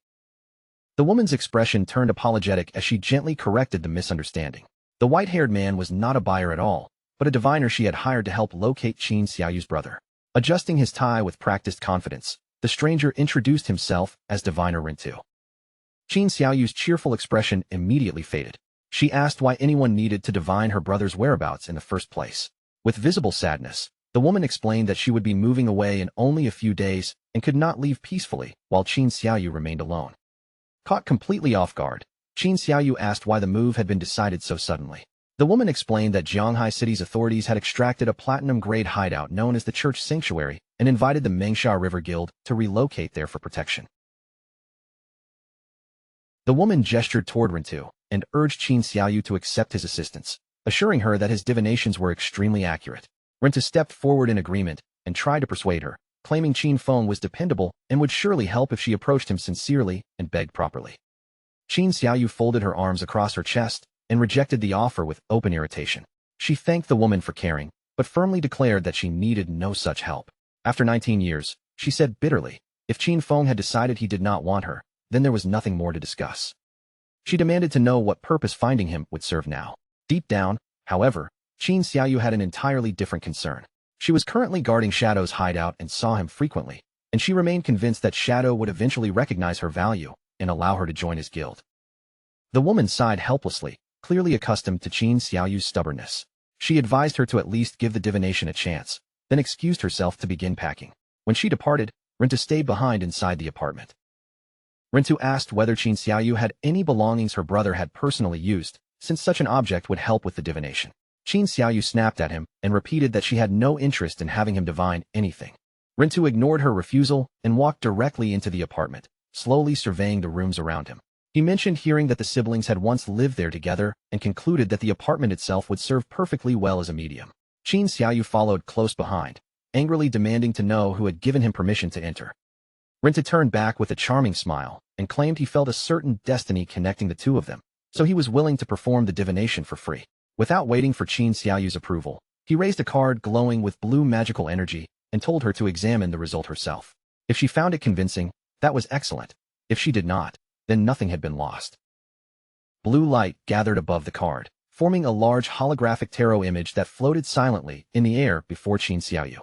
The woman's expression turned apologetic as she gently corrected the misunderstanding. The white-haired man was not a buyer at all, but a diviner she had hired to help locate Qin Xiaoyu's brother. Adjusting his tie with practiced confidence, the stranger introduced himself as Diviner Rintu. Qin Xiaoyu's cheerful expression immediately faded. She asked why anyone needed to divine her brother's whereabouts in the first place. With visible sadness, the woman explained that she would be moving away in only a few days and could not leave peacefully while Qin Xiaoyu remained alone. Caught completely off guard, Qin Xiaoyu asked why the move had been decided so suddenly. The woman explained that Jianghai City's authorities had extracted a platinum-grade hideout known as the Church Sanctuary and invited the Mengsha River Guild to relocate there for protection. The woman gestured toward Rintu and urged Qin Xiaoyu to accept his assistance, assuring her that his divinations were extremely accurate. Rintu stepped forward in agreement and tried to persuade her, claiming Qin Feng was dependable and would surely help if she approached him sincerely and begged properly. Qin Xiaoyu folded her arms across her chest and rejected the offer with open irritation. She thanked the woman for caring, but firmly declared that she needed no such help. After 19 years, she said bitterly, if Qin Feng had decided he did not want her, then there was nothing more to discuss. She demanded to know what purpose finding him would serve now. Deep down, however, Qin Xiaoyu had an entirely different concern. She was currently guarding Shadow's hideout and saw him frequently, and she remained convinced that Shadow would eventually recognize her value and allow her to join his guild. The woman sighed helplessly, clearly accustomed to Qin Xiaoyu's stubbornness. She advised her to at least give the divination a chance, then excused herself to begin packing. When she departed, Rintu stayed behind inside the apartment. Rintu asked whether Qin Xiaoyu had any belongings her brother had personally used, since such an object would help with the divination. Qin Xiaoyu snapped at him and repeated that she had no interest in having him divine anything. Rintu ignored her refusal and walked directly into the apartment, slowly surveying the rooms around him. He mentioned hearing that the siblings had once lived there together and concluded that the apartment itself would serve perfectly well as a medium. Qin Xiaoyu followed close behind, angrily demanding to know who had given him permission to enter. Rintu turned back with a charming smile and claimed he felt a certain destiny connecting the two of them, so he was willing to perform the divination for free. Without waiting for Qin Xiaoyu's approval, he raised a card glowing with blue magical energy and told her to examine the result herself. If she found it convincing, that was excellent. If she did not, then nothing had been lost. Blue light gathered above the card, forming a large holographic tarot image that floated silently in the air before Qin Xiaoyu.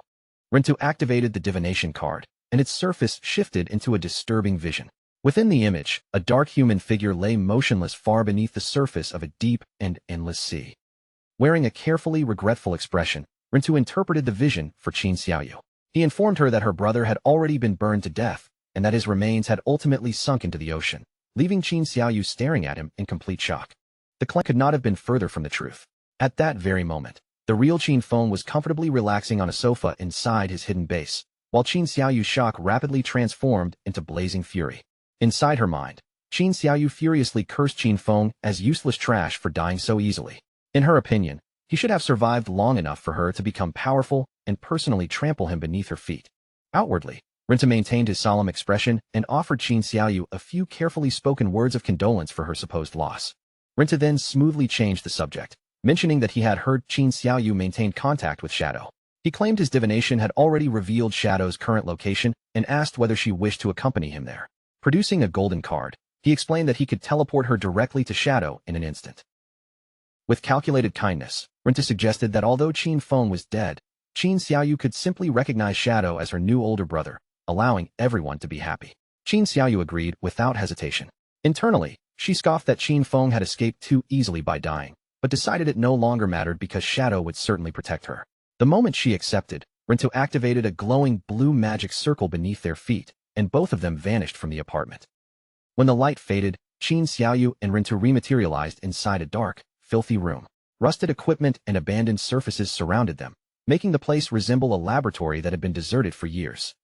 Rintu activated the divination card, and its surface shifted into a disturbing vision. Within the image, a dark human figure lay motionless far beneath the surface of a deep and endless sea. Wearing a carefully regretful expression, Rintu interpreted the vision for Qin Xiaoyu. He informed her that her brother had already been burned to death, and that his remains had ultimately sunk into the ocean, leaving Qin Xiaoyu staring at him in complete shock. The claim could not have been further from the truth. At that very moment, the real Qin Feng was comfortably relaxing on a sofa inside his hidden base, while Qin Xiaoyu's shock rapidly transformed into blazing fury. Inside her mind, Qin Xiaoyu furiously cursed Qin Feng as useless trash for dying so easily. In her opinion, he should have survived long enough for her to become powerful and personally trample him beneath her feet. Outwardly, Rinta maintained his solemn expression and offered Qin Xiaoyu a few carefully spoken words of condolence for her supposed loss. Rinta then smoothly changed the subject, mentioning that he had heard Qin Xiaoyu maintained contact with Shadow. He claimed his divination had already revealed Shadow's current location and asked whether she wished to accompany him there. Producing a golden card, he explained that he could teleport her directly to Shadow in an instant. With calculated kindness, Rinta suggested that although Qin Feng was dead, Qin Xiaoyu could simply recognize Shadow as her new older brother, allowing everyone to be happy. Qin Xiaoyu agreed without hesitation. Internally, she scoffed that Qin Feng had escaped too easily by dying, but decided it no longer mattered because Shadow would certainly protect her. The moment she accepted, Rintu activated a glowing blue magic circle beneath their feet, and both of them vanished from the apartment. When the light faded, Qin Xiaoyu and Rintu rematerialized inside a dark, filthy room. Rusted equipment and abandoned surfaces surrounded them, making the place resemble a laboratory that had been deserted for years.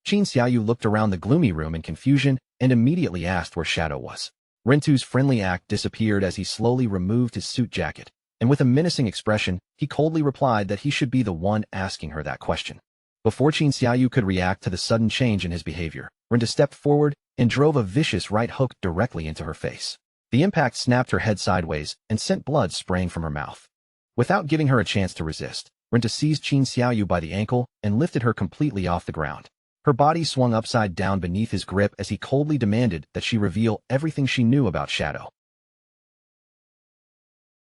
Qin Xiaoyu looked around the gloomy room in confusion and immediately asked where Shadow was. Rintu's friendly act disappeared as he slowly removed his suit jacket, and with a menacing expression, he coldly replied that he should be the one asking her that question. Before Qin Xiaoyu could react to the sudden change in his behavior, Rintu stepped forward and drove a vicious right hook directly into her face. The impact snapped her head sideways and sent blood spraying from her mouth. Without giving her a chance to resist, Rintu seized Qin Xiaoyu by the ankle and lifted her completely off the ground. Her body swung upside down beneath his grip as he coldly demanded that she reveal everything she knew about Shadow.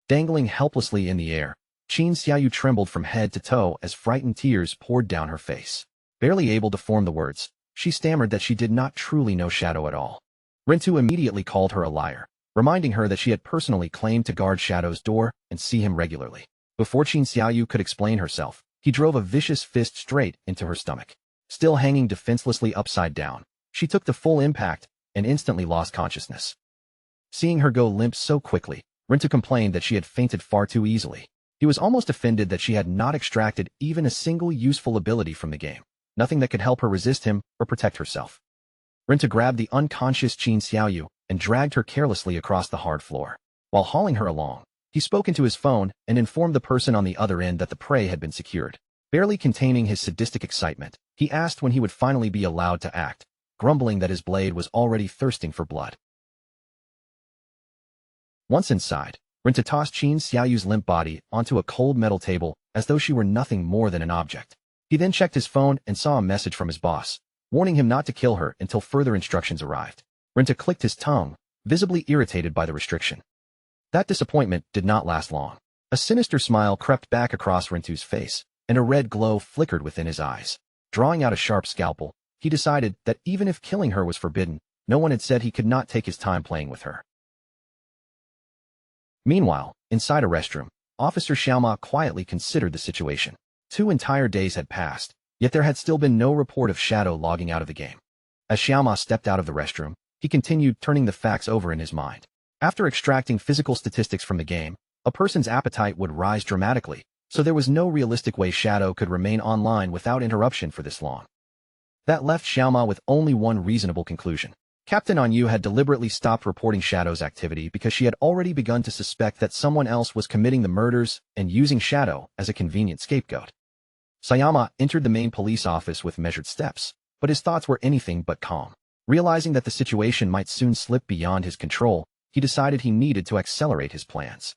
Dangling helplessly in the air, Qin Xiaoyu trembled from head to toe as frightened tears poured down her face. Barely able to form the words, she stammered that she did not truly know Shadow at all. Rintu immediately called her a liar, reminding her that she had personally claimed to guard Shadow's door and see him regularly. Before Qin Xiaoyu could explain herself, he drove a vicious fist straight into her stomach. Still hanging defenselessly upside down, she took the full impact and instantly lost consciousness. Seeing her go limp so quickly, Rintu complained that she had fainted far too easily. He was almost offended that she had not extracted even a single useful ability from the game, nothing that could help her resist him or protect herself. Rintu grabbed the unconscious Qin Xiaoyu and dragged her carelessly across the hard floor. While hauling her along, he spoke into his phone and informed the person on the other end that the prey had been secured. Barely containing his sadistic excitement, he asked when he would finally be allowed to act, grumbling that his blade was already thirsting for blood. Once inside, Rintu tossed Qin Xiaoyu's limp body onto a cold metal table as though she were nothing more than an object. He then checked his phone and saw a message from his boss, warning him not to kill her until further instructions arrived. Rintu clicked his tongue, visibly irritated by the restriction. That disappointment did not last long. A sinister smile crept back across Rintu's face, and a red glow flickered within his eyes. Drawing out a sharp scalpel, he decided that even if killing her was forbidden, no one had said he could not take his time playing with her. Meanwhile, inside a restroom, Officer Xiaoma quietly considered the situation. 2 entire days had passed, yet there had still been no report of Shadow logging out of the game. As Xiaoma stepped out of the restroom, he continued turning the facts over in his mind. After extracting physical statistics from the game, a person's appetite would rise dramatically, so there was no realistic way Shadow could remain online without interruption for this long. That left Xiaoma with only one reasonable conclusion. Captain Anyu had deliberately stopped reporting Shadow's activity because she had already begun to suspect that someone else was committing the murders and using Shadow as a convenient scapegoat. Sayama entered the main police office with measured steps, but his thoughts were anything but calm. Realizing that the situation might soon slip beyond his control, he decided he needed to accelerate his plans.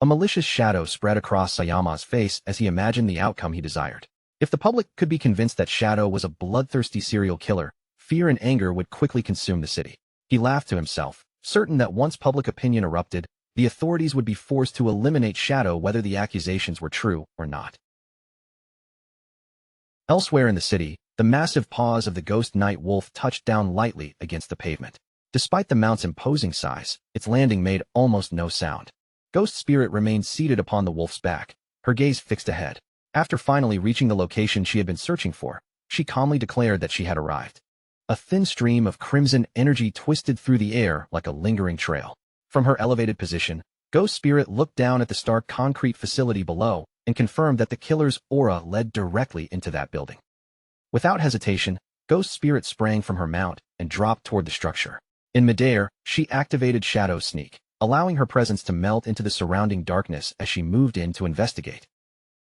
A malicious shadow spread across Sayama's face as he imagined the outcome he desired. If the public could be convinced that Shadow was a bloodthirsty serial killer, fear and anger would quickly consume the city. He laughed to himself, certain that once public opinion erupted, the authorities would be forced to eliminate Shadow whether the accusations were true or not. Elsewhere in the city, the massive paws of the ghost night wolf touched down lightly against the pavement. Despite the mount's imposing size, its landing made almost no sound. Ghost Spirit remained seated upon the wolf's back, her gaze fixed ahead. After finally reaching the location she had been searching for, she calmly declared that she had arrived. A thin stream of crimson energy twisted through the air like a lingering trail. From her elevated position, Ghost Spirit looked down at the stark concrete facility below and confirmed that the killer's aura led directly into that building. Without hesitation, Ghost Spirit sprang from her mount and dropped toward the structure. In midair, she activated Shadow Sneak, allowing her presence to melt into the surrounding darkness as she moved in to investigate.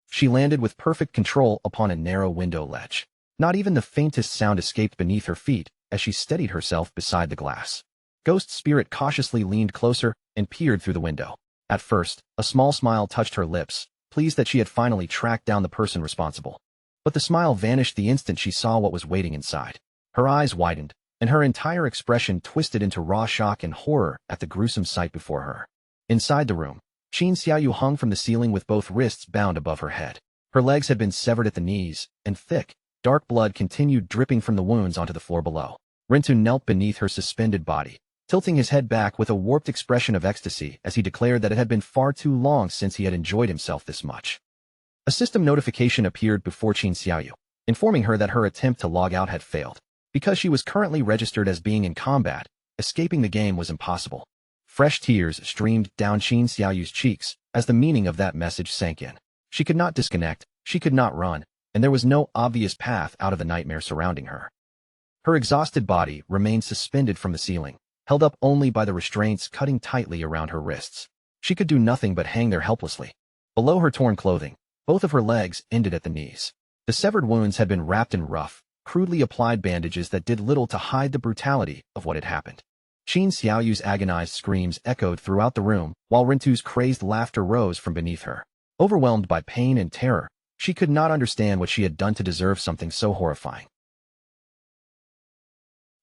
She landed with perfect control upon a narrow window ledge. Not even the faintest sound escaped beneath her feet as she steadied herself beside the glass. Ghost Spirit cautiously leaned closer and peered through the window. At first, a small smile touched her lips, pleased that she had finally tracked down the person responsible. But the smile vanished the instant she saw what was waiting inside. Her eyes widened, and her entire expression twisted into raw shock and horror at the gruesome sight before her. Inside the room, Qin Xiaoyu hung from the ceiling with both wrists bound above her head. Her legs had been severed at the knees, and thick, dark blood continued dripping from the wounds onto the floor below. Rintu knelt beneath her suspended body, tilting his head back with a warped expression of ecstasy as he declared that it had been far too long since he had enjoyed himself this much. A system notification appeared before Qin Xiaoyu, informing her that her attempt to log out had failed. Because she was currently registered as being in combat, escaping the game was impossible. Fresh tears streamed down Qin Xiaoyu's cheeks as the meaning of that message sank in. She could not disconnect, she could not run, and there was no obvious path out of the nightmare surrounding her. Her exhausted body remained suspended from the ceiling, held up only by the restraints cutting tightly around her wrists. She could do nothing but hang there helplessly. Below her torn clothing, both of her legs ended at the knees. The severed wounds had been wrapped in rough, crudely applied bandages that did little to hide the brutality of what had happened. Qin Xiaoyu's agonized screams echoed throughout the room, while Rintu's crazed laughter rose from beneath her. Overwhelmed by pain and terror, she could not understand what she had done to deserve something so horrifying.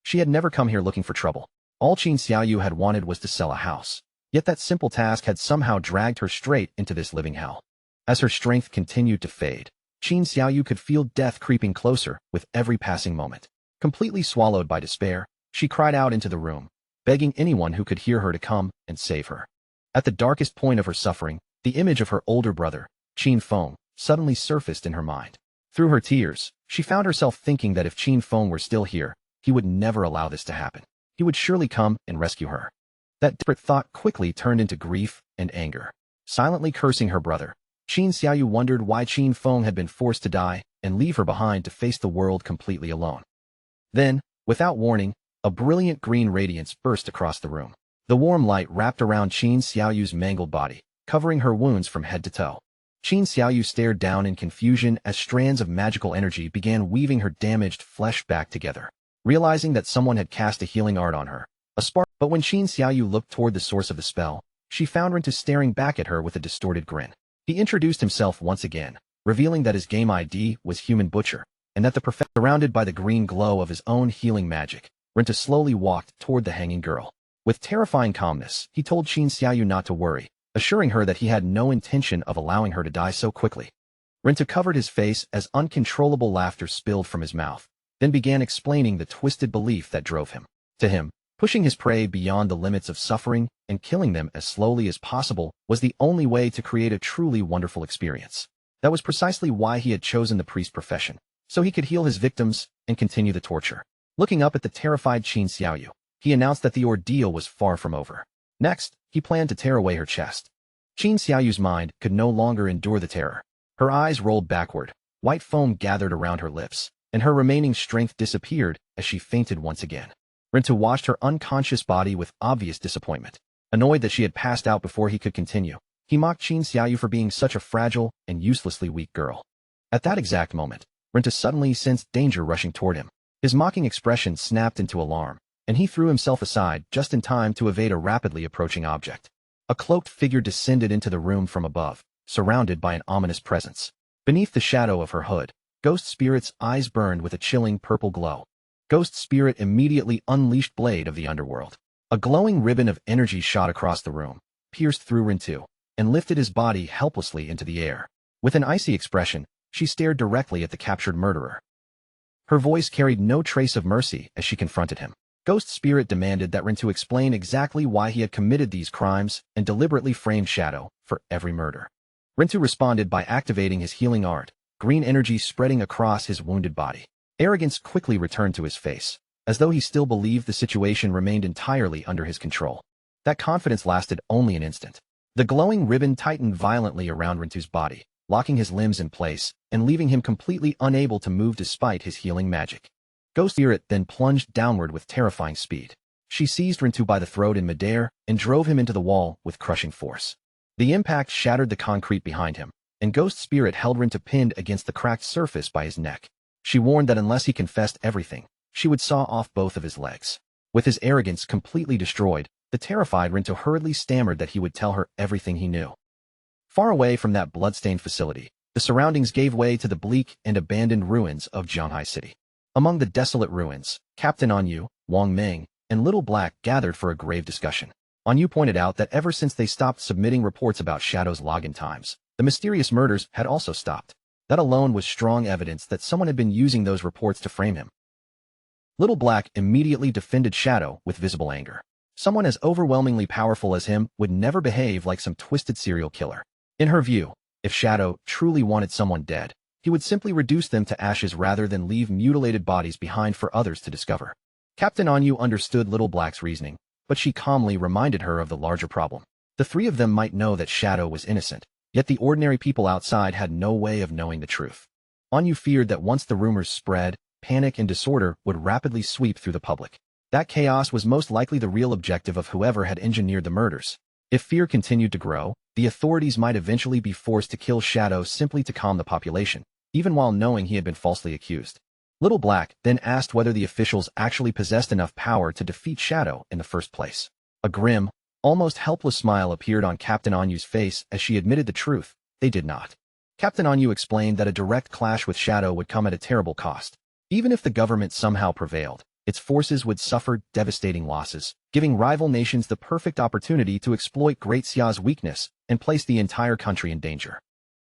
She had never come here looking for trouble. All Qin Xiaoyu had wanted was to sell a house. Yet that simple task had somehow dragged her straight into this living hell. As her strength continued to fade, Qin Xiaoyu could feel death creeping closer with every passing moment. Completely swallowed by despair, she cried out into the room, begging anyone who could hear her to come and save her. At the darkest point of her suffering, the image of her older brother, Qin Feng, suddenly surfaced in her mind. Through her tears, she found herself thinking that if Qin Feng were still here, he would never allow this to happen. He would surely come and rescue her. That desperate thought quickly turned into grief and anger. Silently cursing her brother, Qin Xiaoyu wondered why Qin Feng had been forced to die and leave her behind to face the world completely alone. Then, without warning, a brilliant green radiance burst across the room. The warm light wrapped around Qin Xiaoyu's mangled body, covering her wounds from head to toe. Qin Xiaoyu stared down in confusion as strands of magical energy began weaving her damaged flesh back together. Realizing that someone had cast a healing art on her, a spark. But when Qin Xiaoyu looked toward the source of the spell, she found Rintu staring back at her with a distorted grin. He introduced himself once again, revealing that his game ID was Human Butcher, and that the professor, surrounded by the green glow of his own healing magic, Rintu slowly walked toward the hanging girl. With terrifying calmness, he told Qin Xiaoyu not to worry, assuring her that he had no intention of allowing her to die so quickly. Rintu covered his face as uncontrollable laughter spilled from his mouth, then began explaining the twisted belief that drove him. To him, pushing his prey beyond the limits of suffering and killing them as slowly as possible was the only way to create a truly wonderful experience. That was precisely why he had chosen the priest profession, so he could heal his victims and continue the torture. Looking up at the terrified Qin Xiaoyu, he announced that the ordeal was far from over. Next, he planned to tear away her chest. Qin Xiaoyu's mind could no longer endure the terror. Her eyes rolled backward, white foam gathered around her lips, and her remaining strength disappeared as she fainted once again. Rintu watched her unconscious body with obvious disappointment. Annoyed that she had passed out before he could continue, he mocked Qin Xiaoyu for being such a fragile and uselessly weak girl. At that exact moment, Rintu suddenly sensed danger rushing toward him. His mocking expression snapped into alarm, and he threw himself aside just in time to evade a rapidly approaching object. A cloaked figure descended into the room from above, surrounded by an ominous presence. Beneath the shadow of her hood, Ghost Spirit's eyes burned with a chilling purple glow. Ghost Spirit immediately unleashed Blade of the Underworld. A glowing ribbon of energy shot across the room, pierced through Rintu, and lifted his body helplessly into the air. With an icy expression, she stared directly at the captured murderer. Her voice carried no trace of mercy as she confronted him. Ghost Spirit demanded that Rintu explain exactly why he had committed these crimes and deliberately framed Shadow for every murder. Rintu responded by activating his healing art, green energy spreading across his wounded body. Arrogance quickly returned to his face, as though he still believed the situation remained entirely under his control. That confidence lasted only an instant. The glowing ribbon tightened violently around Rintu's body, locking his limbs in place and leaving him completely unable to move despite his healing magic. Ghost Spirit then plunged downward with terrifying speed. She seized Rintu by the throat in midair and drove him into the wall with crushing force. The impact shattered the concrete behind him, and Ghost Spirit held Rintu pinned against the cracked surface by his neck. She warned that unless he confessed everything, she would saw off both of his legs. With his arrogance completely destroyed, the terrified Rintu hurriedly stammered that he would tell her everything he knew. Far away from that bloodstained facility, the surroundings gave way to the bleak and abandoned ruins of Zhanghai City. Among the desolate ruins, Captain Anyu, Wang Ming, and Little Black gathered for a grave discussion. Anyu pointed out that ever since they stopped submitting reports about Shadow's login times, the mysterious murders had also stopped. That alone was strong evidence that someone had been using those reports to frame him. Little Black immediately defended Shadow with visible anger. Someone as overwhelmingly powerful as him would never behave like some twisted serial killer. In her view, if Shadow truly wanted someone dead, he would simply reduce them to ashes rather than leave mutilated bodies behind for others to discover. Captain Anyu understood Little Black's reasoning, but she calmly reminded her of the larger problem. The three of them might know that Shadow was innocent, yet the ordinary people outside had no way of knowing the truth. Anyu feared that once the rumors spread, panic and disorder would rapidly sweep through the public. That chaos was most likely the real objective of whoever had engineered the murders. If fear continued to grow, the authorities might eventually be forced to kill Shadow simply to calm the population, even while knowing he had been falsely accused. Little Black then asked whether the officials actually possessed enough power to defeat Shadow in the first place. A grim, almost helpless smile appeared on Captain Anyu's face as she admitted the truth. They did not. Captain Anyu explained that a direct clash with Shadow would come at a terrible cost. Even if the government somehow prevailed, its forces would suffer devastating losses, giving rival nations the perfect opportunity to exploit Great Xia's weakness and place the entire country in danger.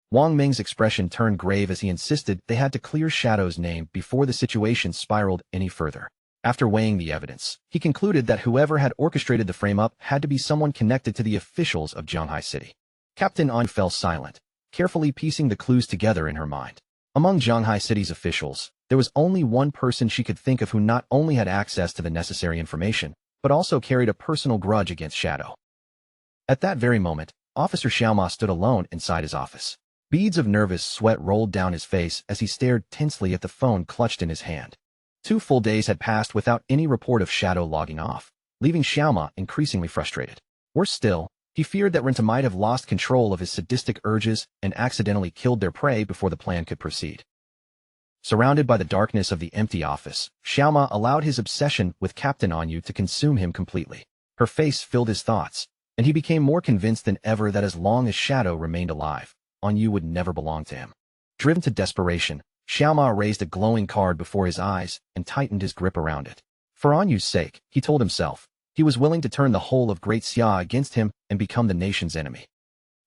Wang Ming's expression turned grave as he insisted they had to clear Shadow's name before the situation spiraled any further. After weighing the evidence, he concluded that whoever had orchestrated the frame-up had to be someone connected to the officials of Zhanghai City. Captain Anyu fell silent, carefully piecing the clues together in her mind. Among Zhanghai City's officials, there was only one person she could think of who not only had access to the necessary information, but also carried a personal grudge against Shadow. At that very moment, Officer Xiaoma stood alone inside his office. Beads of nervous sweat rolled down his face as he stared tensely at the phone clutched in his hand. 2 full days had passed without any report of Shadow logging off, leaving Xiaoma increasingly frustrated. Worse still, he feared that Rintu might have lost control of his sadistic urges and accidentally killed their prey before the plan could proceed. Surrounded by the darkness of the empty office, Xiaoma allowed his obsession with Captain Anyu to consume him completely. Her face filled his thoughts, and he became more convinced than ever that as long as Shadow remained alive, Anyu would never belong to him. Driven to desperation, Xiaoma raised a glowing card before his eyes and tightened his grip around it. For Anyu's sake, he told himself, he was willing to turn the whole of Great Xia against him and become the nation's enemy.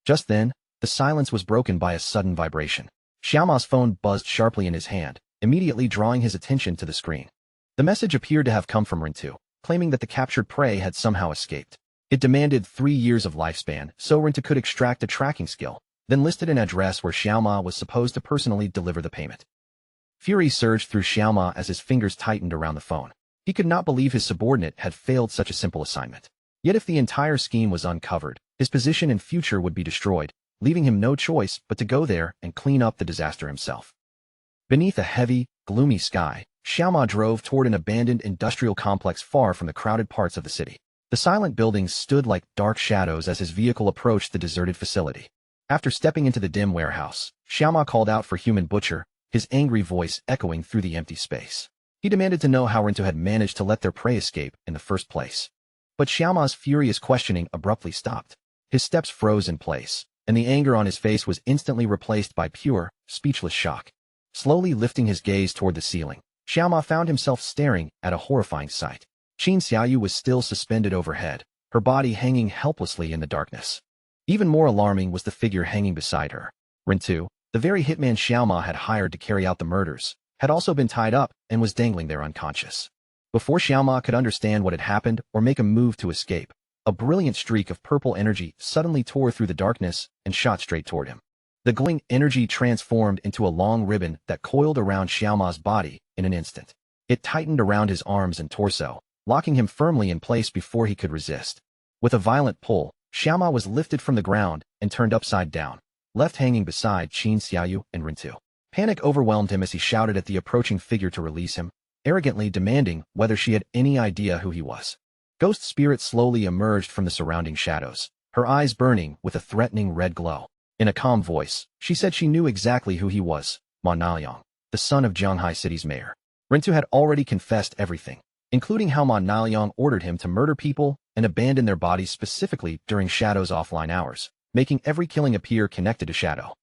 Just then, the silence was broken by a sudden vibration. Xiaoma's phone buzzed sharply in his hand, immediately drawing his attention to the screen. The message appeared to have come from Rintu, claiming that the captured prey had somehow escaped. It demanded 3 years of lifespan, so Rintu could extract a tracking skill, then listed an address where Xiaoma was supposed to personally deliver the payment. Fury surged through Xiaoma as his fingers tightened around the phone. He could not believe his subordinate had failed such a simple assignment. Yet if the entire scheme was uncovered, his position and future would be destroyed, leaving him no choice but to go there and clean up the disaster himself. Beneath a heavy, gloomy sky, Xiaoma drove toward an abandoned industrial complex far from the crowded parts of the city. The silent buildings stood like dark shadows as his vehicle approached the deserted facility. After stepping into the dim warehouse, Xiaoma called out for Human Butcher, his angry voice echoing through the empty space. He demanded to know how Rintu had managed to let their prey escape in the first place. But Xiaoma's furious questioning abruptly stopped. His steps froze in place, and the anger on his face was instantly replaced by pure, speechless shock. Slowly lifting his gaze toward the ceiling, Xiaoma found himself staring at a horrifying sight. Qin Xiaoyu was still suspended overhead, her body hanging helplessly in the darkness. Even more alarming was the figure hanging beside her. Rintu, the very hitman Xiaoma had hired to carry out the murders, had also been tied up and was dangling there unconscious. Before Xiaoma could understand what had happened or make a move to escape, a brilliant streak of purple energy suddenly tore through the darkness and shot straight toward him. The glowing energy transformed into a long ribbon that coiled around Xiaoma's body in an instant. It tightened around his arms and torso, locking him firmly in place before he could resist. With a violent pull, Xiaoma was lifted from the ground and turned upside down, left hanging beside Qin Xiaoyu and Rintu. Panic overwhelmed him as he shouted at the approaching figure to release him, arrogantly demanding whether she had any idea who he was. Ghost Spirit slowly emerged from the surrounding shadows, her eyes burning with a threatening red glow. In a calm voice, she said she knew exactly who he was, Ma Naoyang, the son of Jianghai City's mayor. Rintu had already confessed everything, including how Ma Naoyang ordered him to murder people and abandon their bodies specifically during Shadow's offline hours, making every killing appear connected to Shadow.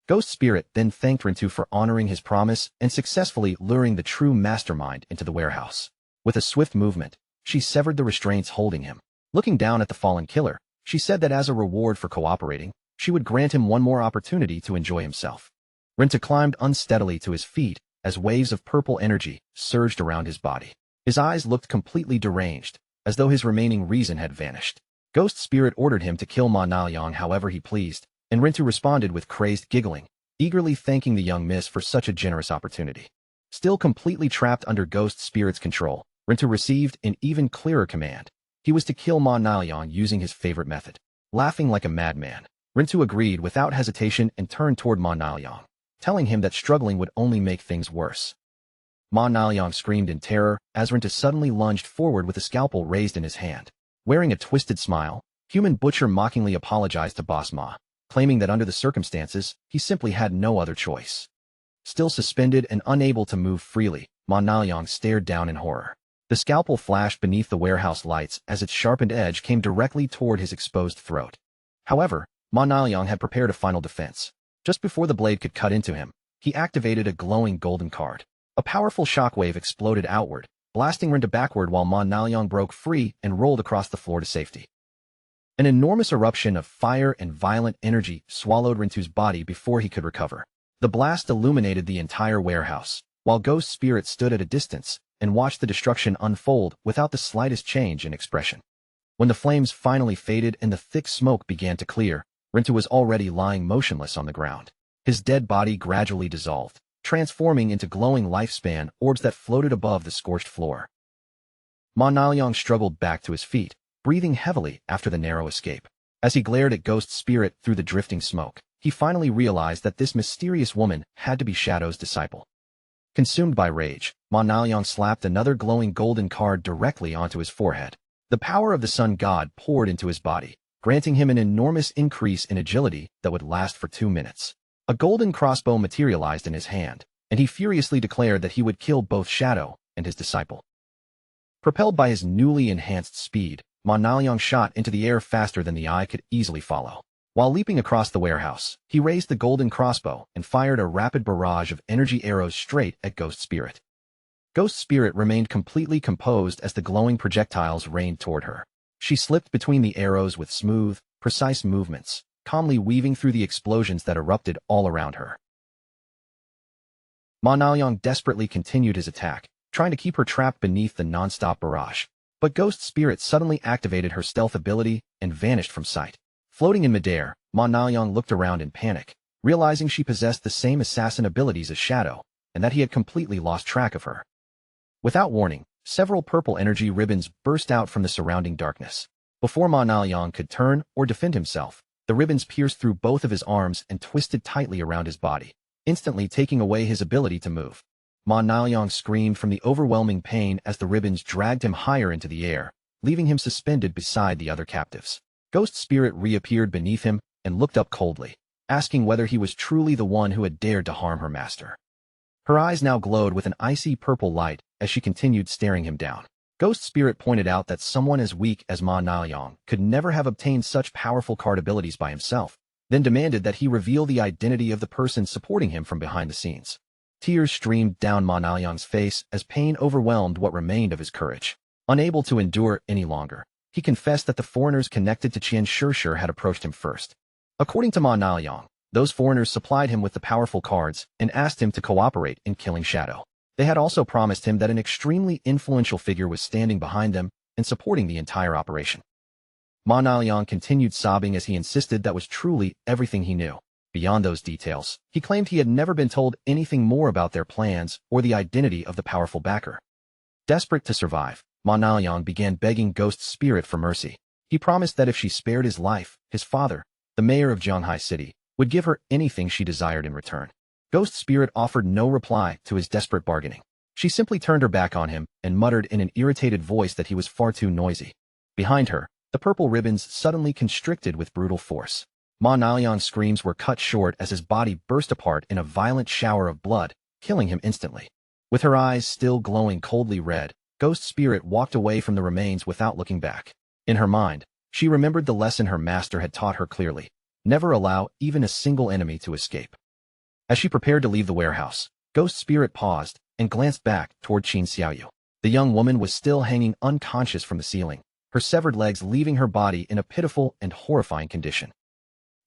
Ghost Spirit then thanked Rintu for honoring his promise and successfully luring the true mastermind into the warehouse. With a swift movement, she severed the restraints holding him. Looking down at the fallen killer, she said that as a reward for cooperating, she would grant him one more opportunity to enjoy himself. Rintu climbed unsteadily to his feet as waves of purple energy surged around his body. His eyes looked completely deranged, as though his remaining reason had vanished. Ghost Spirit ordered him to kill Ma Naoyang however he pleased, and Rintu responded with crazed giggling, eagerly thanking the young miss for such a generous opportunity. Still completely trapped under Ghost Spirit's control, Rintu received an even clearer command. He was to kill Ma Naoyang using his favorite method. Laughing like a madman, Rintu agreed without hesitation and turned toward Ma Naoyang, telling him that struggling would only make things worse. Ma Naoyang screamed in terror as Rintu suddenly lunged forward with a scalpel raised in his hand. Wearing a twisted smile, Human Butcher mockingly apologized to Boss Ma, claiming that under the circumstances, he simply had no other choice. Still suspended and unable to move freely, Ma Naoyang stared down in horror. The scalpel flashed beneath the warehouse lights as its sharpened edge came directly toward his exposed throat. However, Ma Naoyang had prepared a final defense. Just before the blade could cut into him, he activated a glowing golden card. A powerful shockwave exploded outward, blasting Rintu backward while Ma Naoyang broke free and rolled across the floor to safety. An enormous eruption of fire and violent energy swallowed Rintu's body before he could recover. The blast illuminated the entire warehouse, while Ghost Spirit stood at a distance and watched the destruction unfold without the slightest change in expression. When the flames finally faded and the thick smoke began to clear, Rintu was already lying motionless on the ground. His dead body gradually dissolved, transforming into glowing lifespan orbs that floated above the scorched floor. Ma Naoyang struggled back to his feet, breathing heavily after the narrow escape. As he glared at Ghost Spirit through the drifting smoke, he finally realized that this mysterious woman had to be Shadow's disciple. Consumed by rage, Ma Naoyang slapped another glowing golden card directly onto his forehead. The power of the sun god poured into his body, granting him an enormous increase in agility that would last for 2 minutes. A golden crossbow materialized in his hand, and he furiously declared that he would kill both Shadow and his disciple. Propelled by his newly enhanced speed, Ma Naoyang shot into the air faster than the eye could easily follow. While leaping across the warehouse, he raised the golden crossbow and fired a rapid barrage of energy arrows straight at Ghost Spirit. Ghost Spirit remained completely composed as the glowing projectiles rained toward her. She slipped between the arrows with smooth, precise movements, calmly weaving through the explosions that erupted all around her. Ma Naoyang desperately continued his attack, trying to keep her trapped beneath the non-stop barrage. But Ghost Spirit suddenly activated her stealth ability and vanished from sight. Floating in midair, Ma Naoyang looked around in panic, realizing she possessed the same assassin abilities as Shadow, and that he had completely lost track of her. Without warning, several purple energy ribbons burst out from the surrounding darkness. Before Ma Naoyang could turn or defend himself, the ribbons pierced through both of his arms and twisted tightly around his body, instantly taking away his ability to move. Ma Naoyang screamed from the overwhelming pain as the ribbons dragged him higher into the air, leaving him suspended beside the other captives. Ghost Spirit reappeared beneath him and looked up coldly, asking whether he was truly the one who had dared to harm her master. Her eyes now glowed with an icy purple light as she continued staring him down. Ghost Spirit pointed out that someone as weak as Ma Naoyang could never have obtained such powerful card abilities by himself, then demanded that he reveal the identity of the person supporting him from behind the scenes. Tears streamed down Ma Naoyang's face as pain overwhelmed what remained of his courage. Unable to endure any longer, he confessed that the foreigners connected to Qian Shishir had approached him first. According to Ma Naoyang, those foreigners supplied him with the powerful cards and asked him to cooperate in killing Shadow. They had also promised him that an extremely influential figure was standing behind them and supporting the entire operation. Ma Naliang continued sobbing as he insisted that was truly everything he knew. Beyond those details, he claimed he had never been told anything more about their plans or the identity of the powerful backer. Desperate to survive, Ma Naliang began begging Ghost Spirit for mercy. He promised that if she spared his life, his father, the mayor of Shanghai City, would give her anything she desired in return. Ghost Spirit offered no reply to his desperate bargaining. She simply turned her back on him and muttered in an irritated voice that he was far too noisy. Behind her, the purple ribbons suddenly constricted with brutal force. Ma Naliang's screams were cut short as his body burst apart in a violent shower of blood, killing him instantly. With her eyes still glowing coldly red, Ghost Spirit walked away from the remains without looking back. In her mind, she remembered the lesson her master had taught her clearly: never allow even a single enemy to escape. As she prepared to leave the warehouse, Ghost Spirit paused and glanced back toward Qin Xiaoyu. The young woman was still hanging unconscious from the ceiling, her severed legs leaving her body in a pitiful and horrifying condition.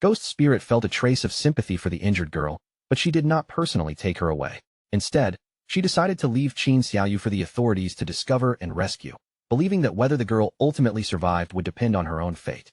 Ghost Spirit felt a trace of sympathy for the injured girl, but she did not personally take her away. Instead, she decided to leave Qin Xiaoyu for the authorities to discover and rescue, believing that whether the girl ultimately survived would depend on her own fate.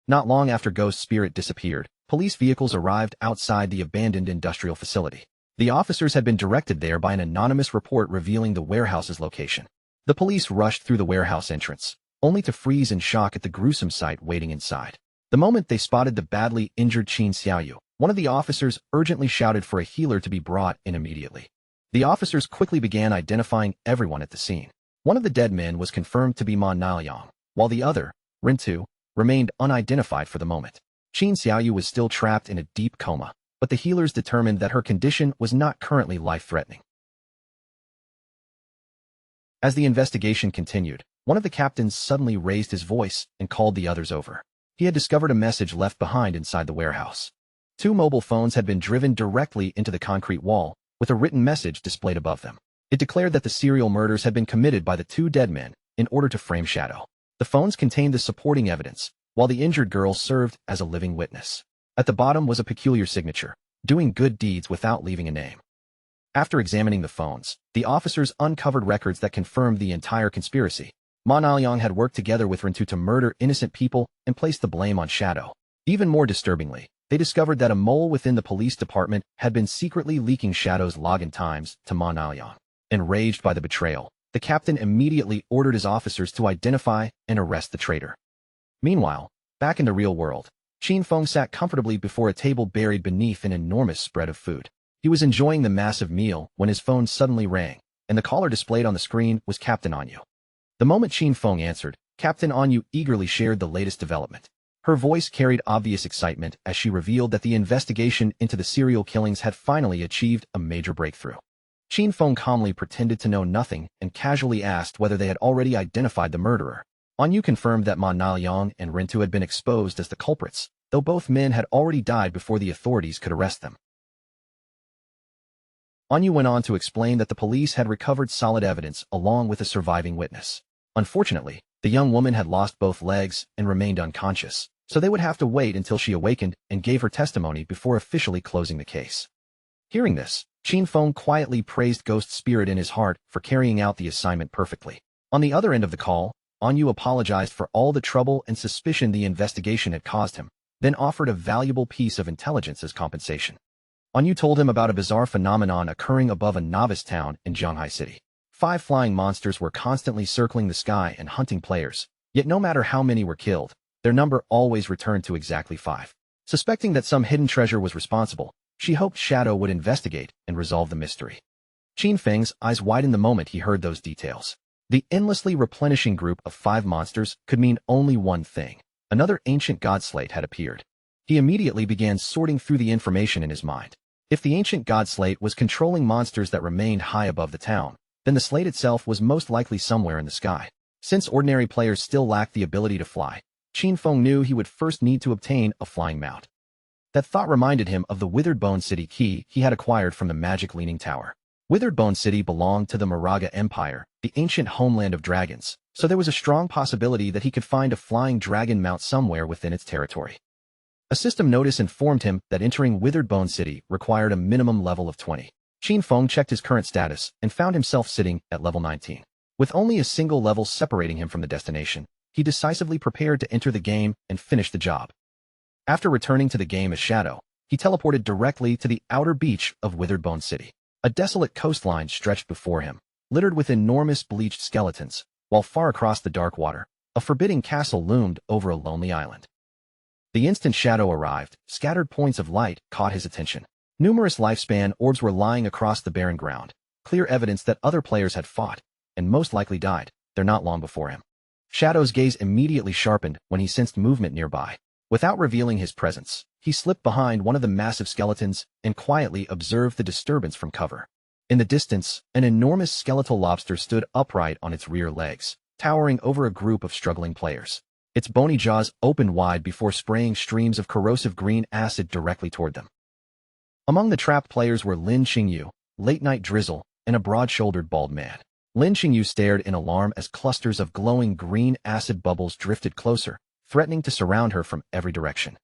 Not long after Ghost Spirit disappeared, police vehicles arrived outside the abandoned industrial facility. The officers had been directed there by an anonymous report revealing the warehouse's location. The police rushed through the warehouse entrance, only to freeze in shock at the gruesome sight waiting inside. The moment they spotted the badly injured Qin Xiaoyu, one of the officers urgently shouted for a healer to be brought in immediately. The officers quickly began identifying everyone at the scene. One of the dead men was confirmed to be Ma Naliang, while the other, Rintu, remained unidentified for the moment. Qin Xiaoyu was still trapped in a deep coma, but the healers determined that her condition was not currently life-threatening. As the investigation continued, one of the captains suddenly raised his voice and called the others over. He had discovered a message left behind inside the warehouse. 2 mobile phones had been driven directly into the concrete wall, with a written message displayed above them. It declared that the serial murders had been committed by the 2 dead men in order to frame Shadow. The phones contained the supporting evidence, while the injured girl served as a living witness. At the bottom was a peculiar signature, doing good deeds without leaving a name. After examining the phones, the officers uncovered records that confirmed the entire conspiracy. Ma Naliang had worked together with Rintu to murder innocent people and placed the blame on Shadow. Even more disturbingly, they discovered that a mole within the police department had been secretly leaking Shadow's login times to Ma Naliang. Enraged by the betrayal, the captain immediately ordered his officers to identify and arrest the traitor. Meanwhile, back in the real world, Qin Feng sat comfortably before a table buried beneath an enormous spread of food. He was enjoying the massive meal when his phone suddenly rang, and the caller displayed on the screen was Captain Anyu. The moment Qin Feng answered, Captain Anyu eagerly shared the latest development. Her voice carried obvious excitement as she revealed that the investigation into the serial killings had finally achieved a major breakthrough. Qin Feng calmly pretended to know nothing and casually asked whether they had already identified the murderer. Anyu confirmed that Ma Naliang and Rintu had been exposed as the culprits, though both men had already died before the authorities could arrest them. Anyu went on to explain that the police had recovered solid evidence along with a surviving witness. Unfortunately, the young woman had lost both legs and remained unconscious, so they would have to wait until she awakened and gave her testimony before officially closing the case. Hearing this, Qin Feng quietly praised Ghost Spirit in his heart for carrying out the assignment perfectly. On the other end of the call, Anyu apologized for all the trouble and suspicion the investigation had caused him, then offered a valuable piece of intelligence as compensation. Anyu told him about a bizarre phenomenon occurring above a novice town in Shanghai City. 5 flying monsters were constantly circling the sky and hunting players, yet no matter how many were killed, their number always returned to exactly 5. Suspecting that some hidden treasure was responsible, she hoped Shadow would investigate and resolve the mystery. Qin Feng's eyes widened the moment he heard those details. The endlessly replenishing group of 5 monsters could mean only one thing. Another ancient god slate had appeared. He immediately began sorting through the information in his mind. If the ancient god slate was controlling monsters that remained high above the town, then the slate itself was most likely somewhere in the sky. Since ordinary players still lacked the ability to fly, Qin Feng knew he would first need to obtain a flying mount. That thought reminded him of the Withered Bone City key he had acquired from the magic Leaning Tower. Withered Bone City belonged to the Moraga Empire, the ancient homeland of dragons, so there was a strong possibility that he could find a flying dragon mount somewhere within its territory. A system notice informed him that entering Withered Bone City required a minimum level of 20. Qin Feng checked his current status and found himself sitting at level 19. With only a single level separating him from the destination, he decisively prepared to enter the game and finish the job. After returning to the game as Shadow, he teleported directly to the outer beach of Withered Bone City. A desolate coastline stretched before him, littered with enormous bleached skeletons, while far across the dark water, a forbidding castle loomed over a lonely island. The instant Shadow arrived, scattered points of light caught his attention. Numerous lifespan orbs were lying across the barren ground, clear evidence that other players had fought, and most likely died, there not long before him. Shadow's gaze immediately sharpened when he sensed movement nearby. Without revealing his presence, he slipped behind one of the massive skeletons and quietly observed the disturbance from cover. In the distance, an enormous skeletal lobster stood upright on its rear legs, towering over a group of struggling players. Its bony jaws opened wide before spraying streams of corrosive green acid directly toward them. Among the trapped players were Lin Qingyu, Late-Night Drizzle, and a broad-shouldered bald man. Lin Qingyu stared in alarm as clusters of glowing green acid bubbles drifted closer, threatening to surround her from every direction.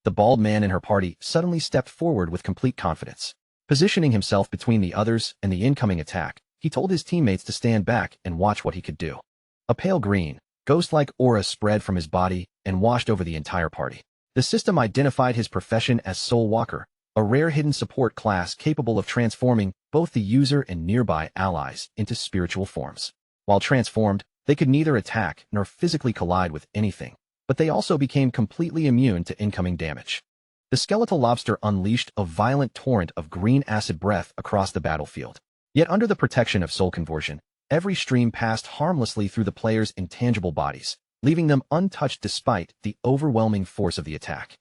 The bald man in her party suddenly stepped forward with complete confidence. Positioning himself between the others and the incoming attack, he told his teammates to stand back and watch what he could do. A pale green, ghost-like aura spread from his body and washed over the entire party. The system identified his profession as Soul Walker, a rare hidden support class capable of transforming both the user and nearby allies into spiritual forms. While transformed, they could neither attack nor physically collide with anything, but they also became completely immune to incoming damage. The skeletal lobster unleashed a violent torrent of green acid breath across the battlefield. Yet under the protection of soul conversion, every stream passed harmlessly through the players' intangible bodies, leaving them untouched despite the overwhelming force of the attack.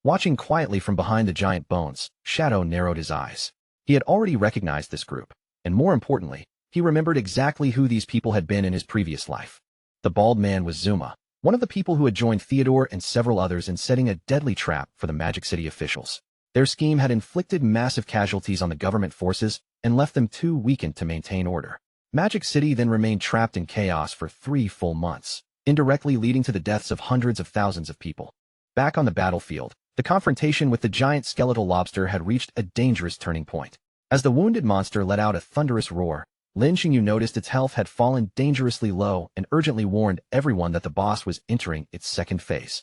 Watching quietly from behind the giant bones, Shadow narrowed his eyes. He had already recognized this group, and more importantly, he remembered exactly who these people had been in his previous life. The bald man was Zuma, one of the people who had joined Theodore and several others in setting a deadly trap for the Magic City officials. Their scheme had inflicted massive casualties on the government forces and left them too weakened to maintain order. Magic City then remained trapped in chaos for 3 full months, indirectly leading to the deaths of hundreds of thousands of people. Back on the battlefield, the confrontation with the giant skeletal lobster had reached a dangerous turning point. As the wounded monster let out a thunderous roar, Lin Qingyu noticed its health had fallen dangerously low and urgently warned everyone that the boss was entering its second phase.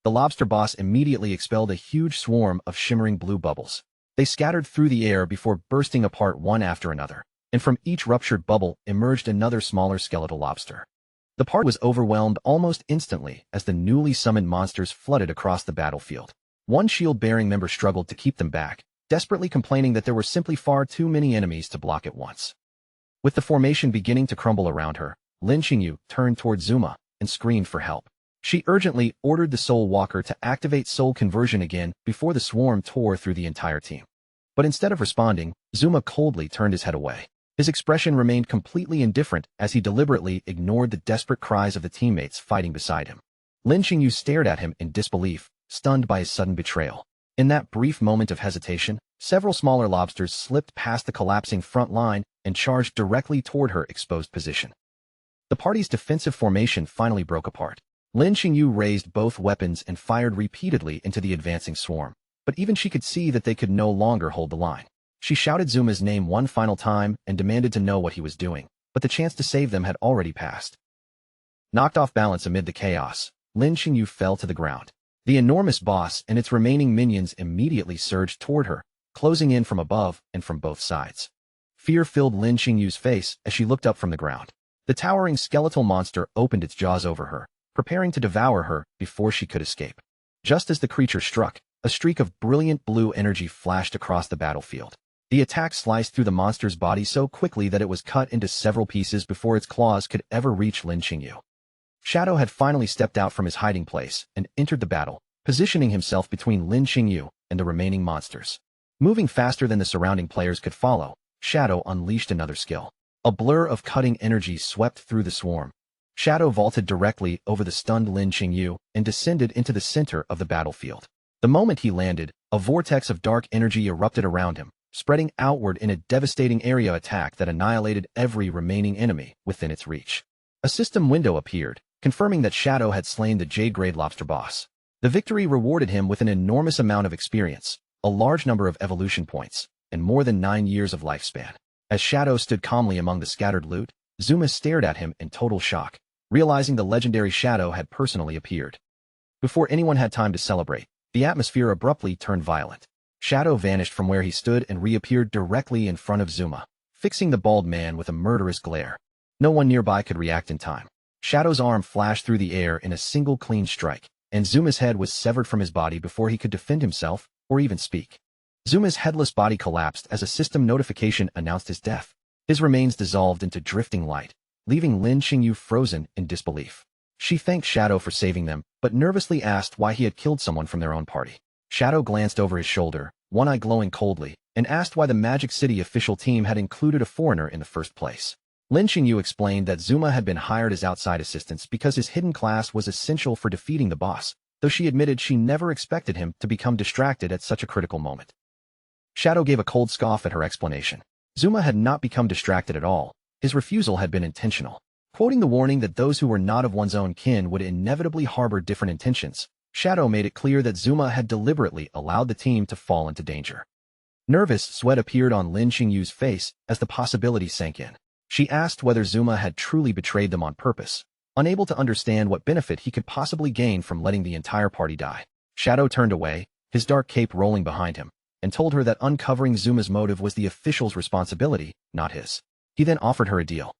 The lobster boss immediately expelled a huge swarm of shimmering blue bubbles. They scattered through the air before bursting apart one after another, and from each ruptured bubble emerged another smaller skeletal lobster. The party was overwhelmed almost instantly as the newly summoned monsters flooded across the battlefield. One shield-bearing member struggled to keep them back, desperately complaining that there were simply far too many enemies to block at once. With the formation beginning to crumble around her, Lin Qingyu turned toward Zuma and screamed for help. She urgently ordered the Soul Walker to activate soul conversion again before the swarm tore through the entire team. But instead of responding, Zuma coldly turned his head away. His expression remained completely indifferent as he deliberately ignored the desperate cries of the teammates fighting beside him. Lin Qingyu stared at him in disbelief, stunned by his sudden betrayal. In that brief moment of hesitation, several smaller lobsters slipped past the collapsing front line and charged directly toward her exposed position. The party's defensive formation finally broke apart. Lin Qingyu raised both weapons and fired repeatedly into the advancing swarm, but even she could see that they could no longer hold the line. She shouted Zuma's name one final time and demanded to know what he was doing, but the chance to save them had already passed. Knocked off balance amid the chaos, Lin Qingyu fell to the ground. The enormous boss and its remaining minions immediately surged toward her, closing in from above and from both sides. Fear filled Lin Qingyu's face as she looked up from the ground. The towering skeletal monster opened its jaws over her, preparing to devour her before she could escape. Just as the creature struck, a streak of brilliant blue energy flashed across the battlefield. The attack sliced through the monster's body so quickly that it was cut into several pieces before its claws could ever reach Lin Qingyu. Shadow had finally stepped out from his hiding place and entered the battle, positioning himself between Lin Qingyu and the remaining monsters. Moving faster than the surrounding players could follow, Shadow unleashed another skill. A blur of cutting energy swept through the swarm. Shadow vaulted directly over the stunned Lin Qingyu and descended into the center of the battlefield. The moment he landed, a vortex of dark energy erupted around him, spreading outward in a devastating area attack that annihilated every remaining enemy within its reach. A system window appeared, confirming that Shadow had slain the Jade-grade lobster boss. The victory rewarded him with an enormous amount of experience, a large number of evolution points, and more than 9 years of lifespan. As Shadow stood calmly among the scattered loot, Zuma stared at him in total shock, realizing the legendary Shadow had personally appeared. Before anyone had time to celebrate, the atmosphere abruptly turned violent. Shadow vanished from where he stood and reappeared directly in front of Zuma, fixing the bald man with a murderous glare. No one nearby could react in time. Shadow's arm flashed through the air in a single clean strike, and Zuma's head was severed from his body before he could defend himself or even speak. Zuma's headless body collapsed as a system notification announced his death. His remains dissolved into drifting light, leaving Lin Qingyu frozen in disbelief. She thanked Shadow for saving them, but nervously asked why he had killed someone from their own party. Shadow glanced over his shoulder, one eye glowing coldly, and asked why the Magic City official team had included a foreigner in the first place. Lin Qingyu explained that Zuma had been hired as outside assistance because his hidden class was essential for defeating the boss, though she admitted she never expected him to become distracted at such a critical moment. Shadow gave a cold scoff at her explanation. Zuma had not become distracted at all. His refusal had been intentional. Quoting the warning that those who were not of one's own kin would inevitably harbor different intentions, Shadow made it clear that Zuma had deliberately allowed the team to fall into danger. Nervous sweat appeared on Lin Qingyu's face as the possibility sank in. She asked whether Zuma had truly betrayed them on purpose, unable to understand what benefit he could possibly gain from letting the entire party die. Shadow turned away, his dark cape rolling behind him, and told her that uncovering Zuma's motive was the official's responsibility, not his. He then offered her a deal.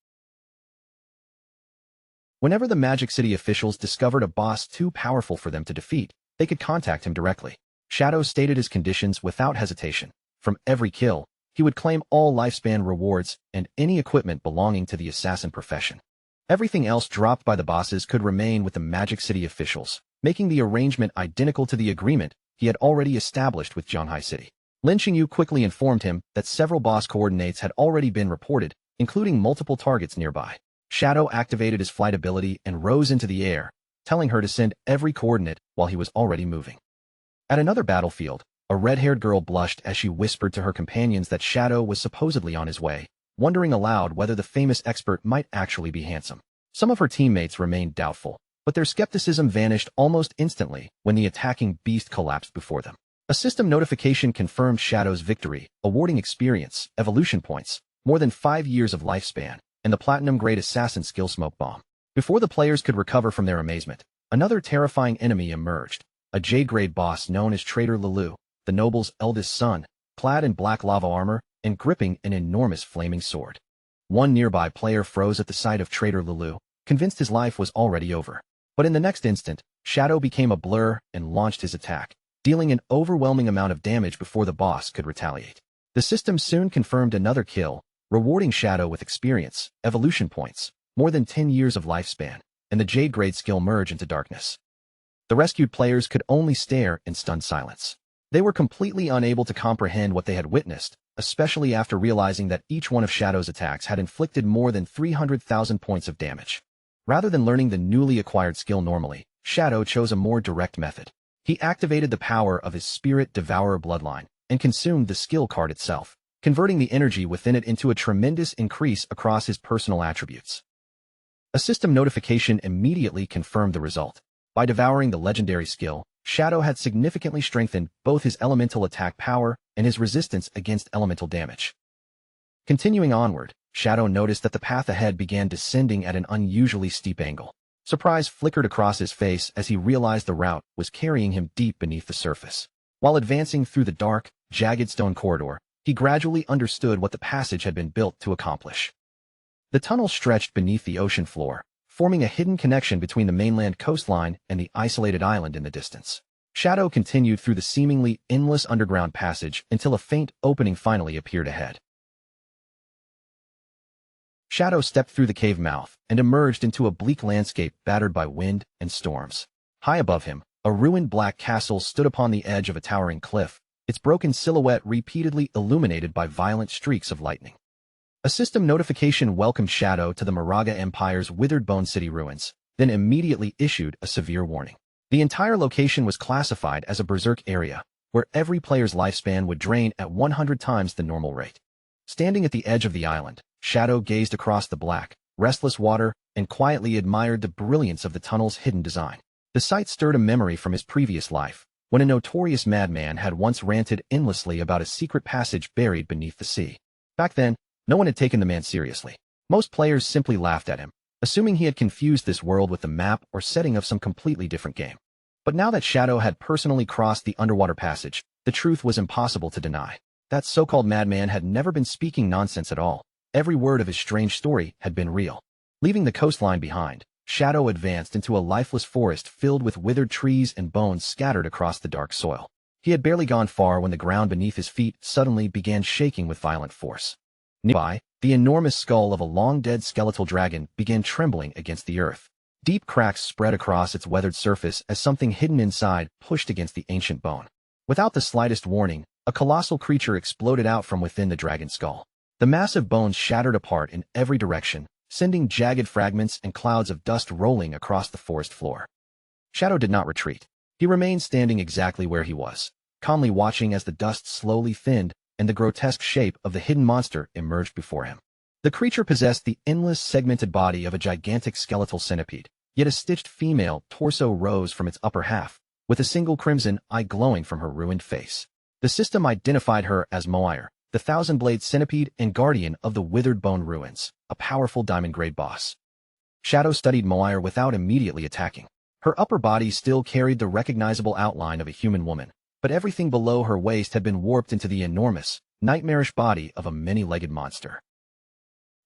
Whenever the Magic City officials discovered a boss too powerful for them to defeat, they could contact him directly. Shadow stated his conditions without hesitation. From every kill, he would claim all lifespan rewards and any equipment belonging to the assassin profession. Everything else dropped by the bosses could remain with the Magic City officials, making the arrangement identical to the agreement he had already established with Zhanghai City. Lin Qingyu quickly informed him that several boss coordinates had already been reported, including multiple targets nearby. Shadow activated his flight ability and rose into the air, telling her to send every coordinate while he was already moving. At another battlefield, a red-haired girl blushed as she whispered to her companions that Shadow was supposedly on his way, wondering aloud whether the famous expert might actually be handsome. Some of her teammates remained doubtful, but their skepticism vanished almost instantly when the attacking beast collapsed before them. A system notification confirmed Shadow's victory, awarding experience, evolution points, more than 5 years of lifespan, and the platinum-grade assassin skill smoke bomb. Before the players could recover from their amazement, another terrifying enemy emerged, a J-grade boss known as Traitor Lulu, the noble's eldest son, clad in black lava armor and gripping an enormous flaming sword. One nearby player froze at the sight of Traitor Lulu, convinced his life was already over. But in the next instant, Shadow became a blur and launched his attack, dealing an overwhelming amount of damage before the boss could retaliate. The system soon confirmed another kill, rewarding Shadow with experience, evolution points, more than 10 years of lifespan, and the Jade-grade skill merge into darkness. The rescued players could only stare in stunned silence. They were completely unable to comprehend what they had witnessed, especially after realizing that each one of Shadow's attacks had inflicted more than 300,000 points of damage. Rather than learning the newly acquired skill normally, Shadow chose a more direct method. He activated the power of his Spirit Devourer bloodline and consumed the skill card itself, converting the energy within it into a tremendous increase across his personal attributes. A system notification immediately confirmed the result. By devouring the legendary skill, Shadow had significantly strengthened both his elemental attack power and his resistance against elemental damage. Continuing onward, Shadow noticed that the path ahead began descending at an unusually steep angle. Surprise flickered across his face as he realized the route was carrying him deep beneath the surface. While advancing through the dark, jagged stone corridor, he gradually understood what the passage had been built to accomplish. The tunnel stretched beneath the ocean floor, forming a hidden connection between the mainland coastline and the isolated island in the distance. Shadow continued through the seemingly endless underground passage until a faint opening finally appeared ahead. Shadow stepped through the cave mouth and emerged into a bleak landscape battered by wind and storms. High above him, a ruined black castle stood upon the edge of a towering cliff, its broken silhouette repeatedly illuminated by violent streaks of lightning. A system notification welcomed Shadow to the Moraga Empire's withered Bone City ruins, then immediately issued a severe warning. The entire location was classified as a berserk area, where every player's lifespan would drain at 100 times the normal rate. Standing at the edge of the island, Shadow gazed across the black, restless water and quietly admired the brilliance of the tunnel's hidden design. The sight stirred a memory from his previous life, when a notorious madman had once ranted endlessly about a secret passage buried beneath the sea. Back then, no one had taken the man seriously. Most players simply laughed at him, assuming he had confused this world with the map or setting of some completely different game. But now that Shadow had personally crossed the underwater passage, the truth was impossible to deny. That so-called madman had never been speaking nonsense at all. Every word of his strange story had been real. Leaving the coastline behind, Shadow advanced into a lifeless forest filled with withered trees and bones scattered across the dark soil. He had barely gone far when the ground beneath his feet suddenly began shaking with violent force. Nearby, the enormous skull of a long-dead skeletal dragon began trembling against the earth. Deep cracks spread across its weathered surface as something hidden inside pushed against the ancient bone. Without the slightest warning, a colossal creature exploded out from within the dragon's skull. The massive bones shattered apart in every direction, sending jagged fragments and clouds of dust rolling across the forest floor. Shadow did not retreat. He remained standing exactly where he was, calmly watching as the dust slowly thinned and the grotesque shape of the hidden monster emerged before him. The creature possessed the endless, segmented body of a gigantic skeletal centipede, yet a stitched female torso rose from its upper half, with a single crimson eye glowing from her ruined face. The system identified her as Moire, the thousand-blade centipede and guardian of the withered bone ruins, a powerful diamond-grade boss. Shadow studied Moire without immediately attacking. Her upper body still carried the recognizable outline of a human woman, but everything below her waist had been warped into the enormous, nightmarish body of a many-legged monster.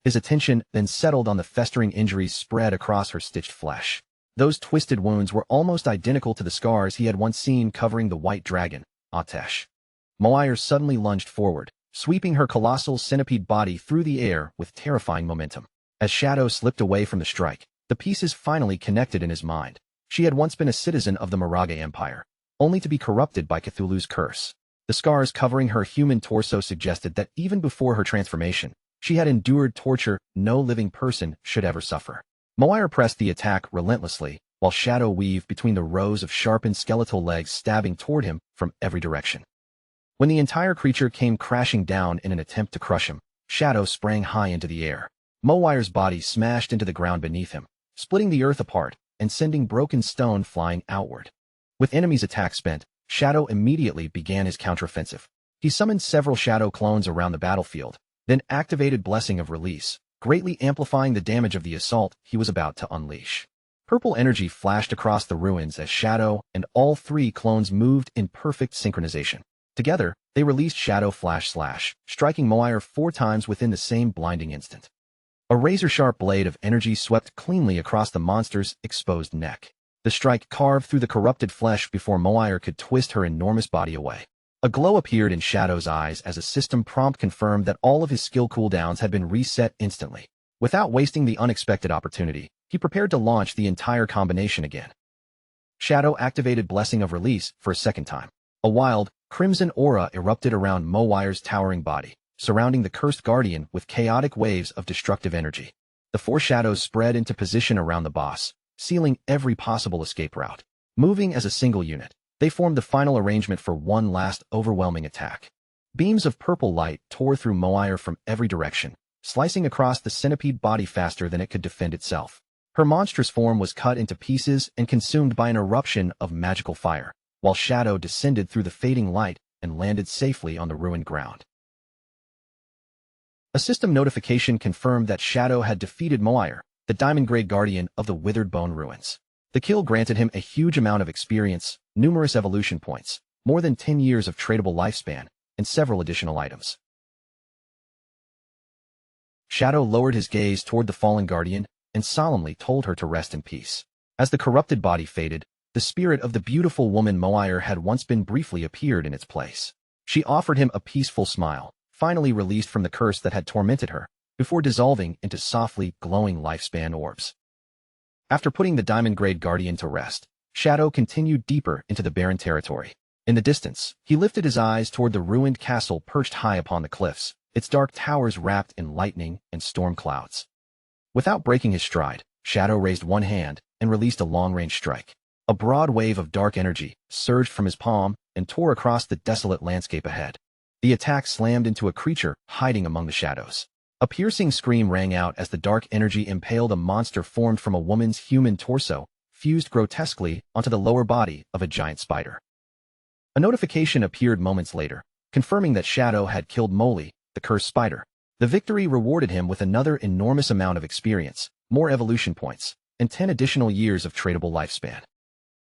His attention then settled on the festering injuries spread across her stitched flesh. Those twisted wounds were almost identical to the scars he had once seen covering the white dragon, Atesh. Moire suddenly lunged forward, sweeping her colossal centipede body through the air with terrifying momentum. As Shadow slipped away from the strike, the pieces finally connected in his mind. She had once been a citizen of the Moraga Empire, only to be corrupted by Cthulhu's curse. The scars covering her human torso suggested that even before her transformation, she had endured torture no living person should ever suffer. Moire pressed the attack relentlessly, while Shadow weaved between the rows of sharpened skeletal legs stabbing toward him from every direction. When the entire creature came crashing down in an attempt to crush him, Shadow sprang high into the air. Moire's body smashed into the ground beneath him, splitting the earth apart and sending broken stone flying outward. With enemies' attack spent, Shadow immediately began his counteroffensive. He summoned several Shadow clones around the battlefield, then activated Blessing of Release, greatly amplifying the damage of the assault he was about to unleash. Purple energy flashed across the ruins as Shadow and all three clones moved in perfect synchronization. Together, they released Shadow Flash Slash, striking Moire 4 times within the same blinding instant. A razor-sharp blade of energy swept cleanly across the monster's exposed neck. The strike carved through the corrupted flesh before Moire could twist her enormous body away. A glow appeared in Shadow's eyes as a system prompt confirmed that all of his skill cooldowns had been reset instantly. Without wasting the unexpected opportunity, he prepared to launch the entire combination again. Shadow activated Blessing of Release for a second time. A wild, crimson aura erupted around Moire's towering body, surrounding the cursed guardian with chaotic waves of destructive energy. The 4 shadows spread into position around the boss, sealing every possible escape route. Moving as a single unit, they formed the final arrangement for one last overwhelming attack. Beams of purple light tore through Moire from every direction, slicing across the centipede body faster than it could defend itself. Her monstrous form was cut into pieces and consumed by an eruption of magical fire, while Shadow descended through the fading light and landed safely on the ruined ground. A system notification confirmed that Shadow had defeated Moire, the diamond-grade guardian of the withered bone ruins. The kill granted him a huge amount of experience, numerous evolution points, more than 10 years of tradable lifespan, and several additional items. Shadow lowered his gaze toward the fallen guardian and solemnly told her to rest in peace. As the corrupted body faded, the spirit of the beautiful woman Moire had once been briefly appeared in its place. She offered him a peaceful smile, finally released from the curse that had tormented her, before dissolving into softly glowing lifespan orbs. After putting the diamond-grade guardian to rest, Shadow continued deeper into the barren territory. In the distance, he lifted his eyes toward the ruined castle perched high upon the cliffs, its dark towers wrapped in lightning and storm clouds. Without breaking his stride, Shadow raised one hand and released a long-range strike. A broad wave of dark energy surged from his palm and tore across the desolate landscape ahead. The attack slammed into a creature hiding among the shadows. A piercing scream rang out as the dark energy impaled a monster formed from a woman's human torso, fused grotesquely onto the lower body of a giant spider. A notification appeared moments later, confirming that Shadow had killed Molly, the cursed spider. The victory rewarded him with another enormous amount of experience, more evolution points, and 10 additional years of tradable lifespan.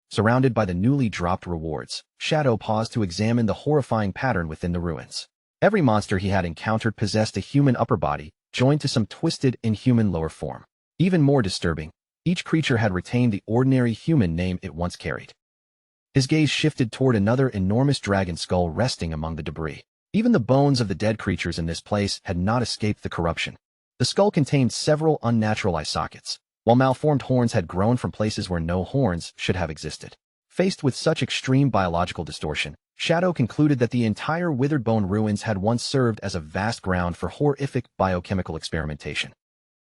Surrounded by the newly dropped rewards, Shadow paused to examine the horrifying pattern within the ruins. Every monster he had encountered possessed a human upper body, joined to some twisted, inhuman lower form. Even more disturbing, each creature had retained the ordinary human name it once carried. His gaze shifted toward another enormous dragon skull resting among the debris. Even the bones of the dead creatures in this place had not escaped the corruption. The skull contained several unnatural eye sockets, while malformed horns had grown from places where no horns should have existed. Faced with such extreme biological distortion, Shadow concluded that the entire withered bone ruins had once served as a vast ground for horrific biochemical experimentation.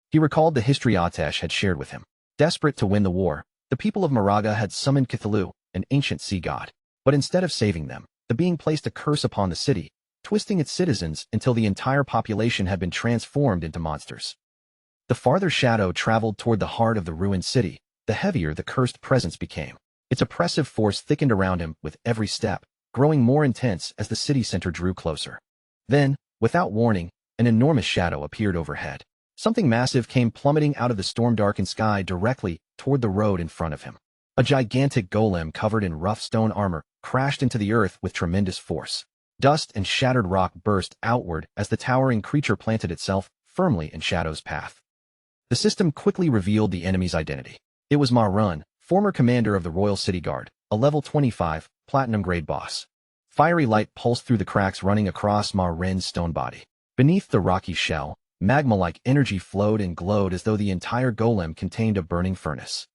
He recalled the history Atesh had shared with him. Desperate to win the war, the people of Moraga had summoned Cthulhu, an ancient sea god. But instead of saving them, the being placed a curse upon the city, twisting its citizens until the entire population had been transformed into monsters. The farther Shadow traveled toward the heart of the ruined city, the heavier the cursed presence became. Its oppressive force thickened around him with every step, growing more intense as the city center drew closer. Then, without warning, an enormous shadow appeared overhead. Something massive came plummeting out of the storm-darkened sky directly toward the road in front of him. A gigantic golem covered in rough stone armor crashed into the earth with tremendous force. Dust and shattered rock burst outward as the towering creature planted itself firmly in Shadow's path. The system quickly revealed the enemy's identity. It was Ma Run, former commander of the Royal City Guard, a level 25, platinum-grade boss. Fiery light pulsed through the cracks running across Ma Ren's stone body. Beneath the rocky shell, magma-like energy flowed and glowed as though the entire golem contained a burning furnace.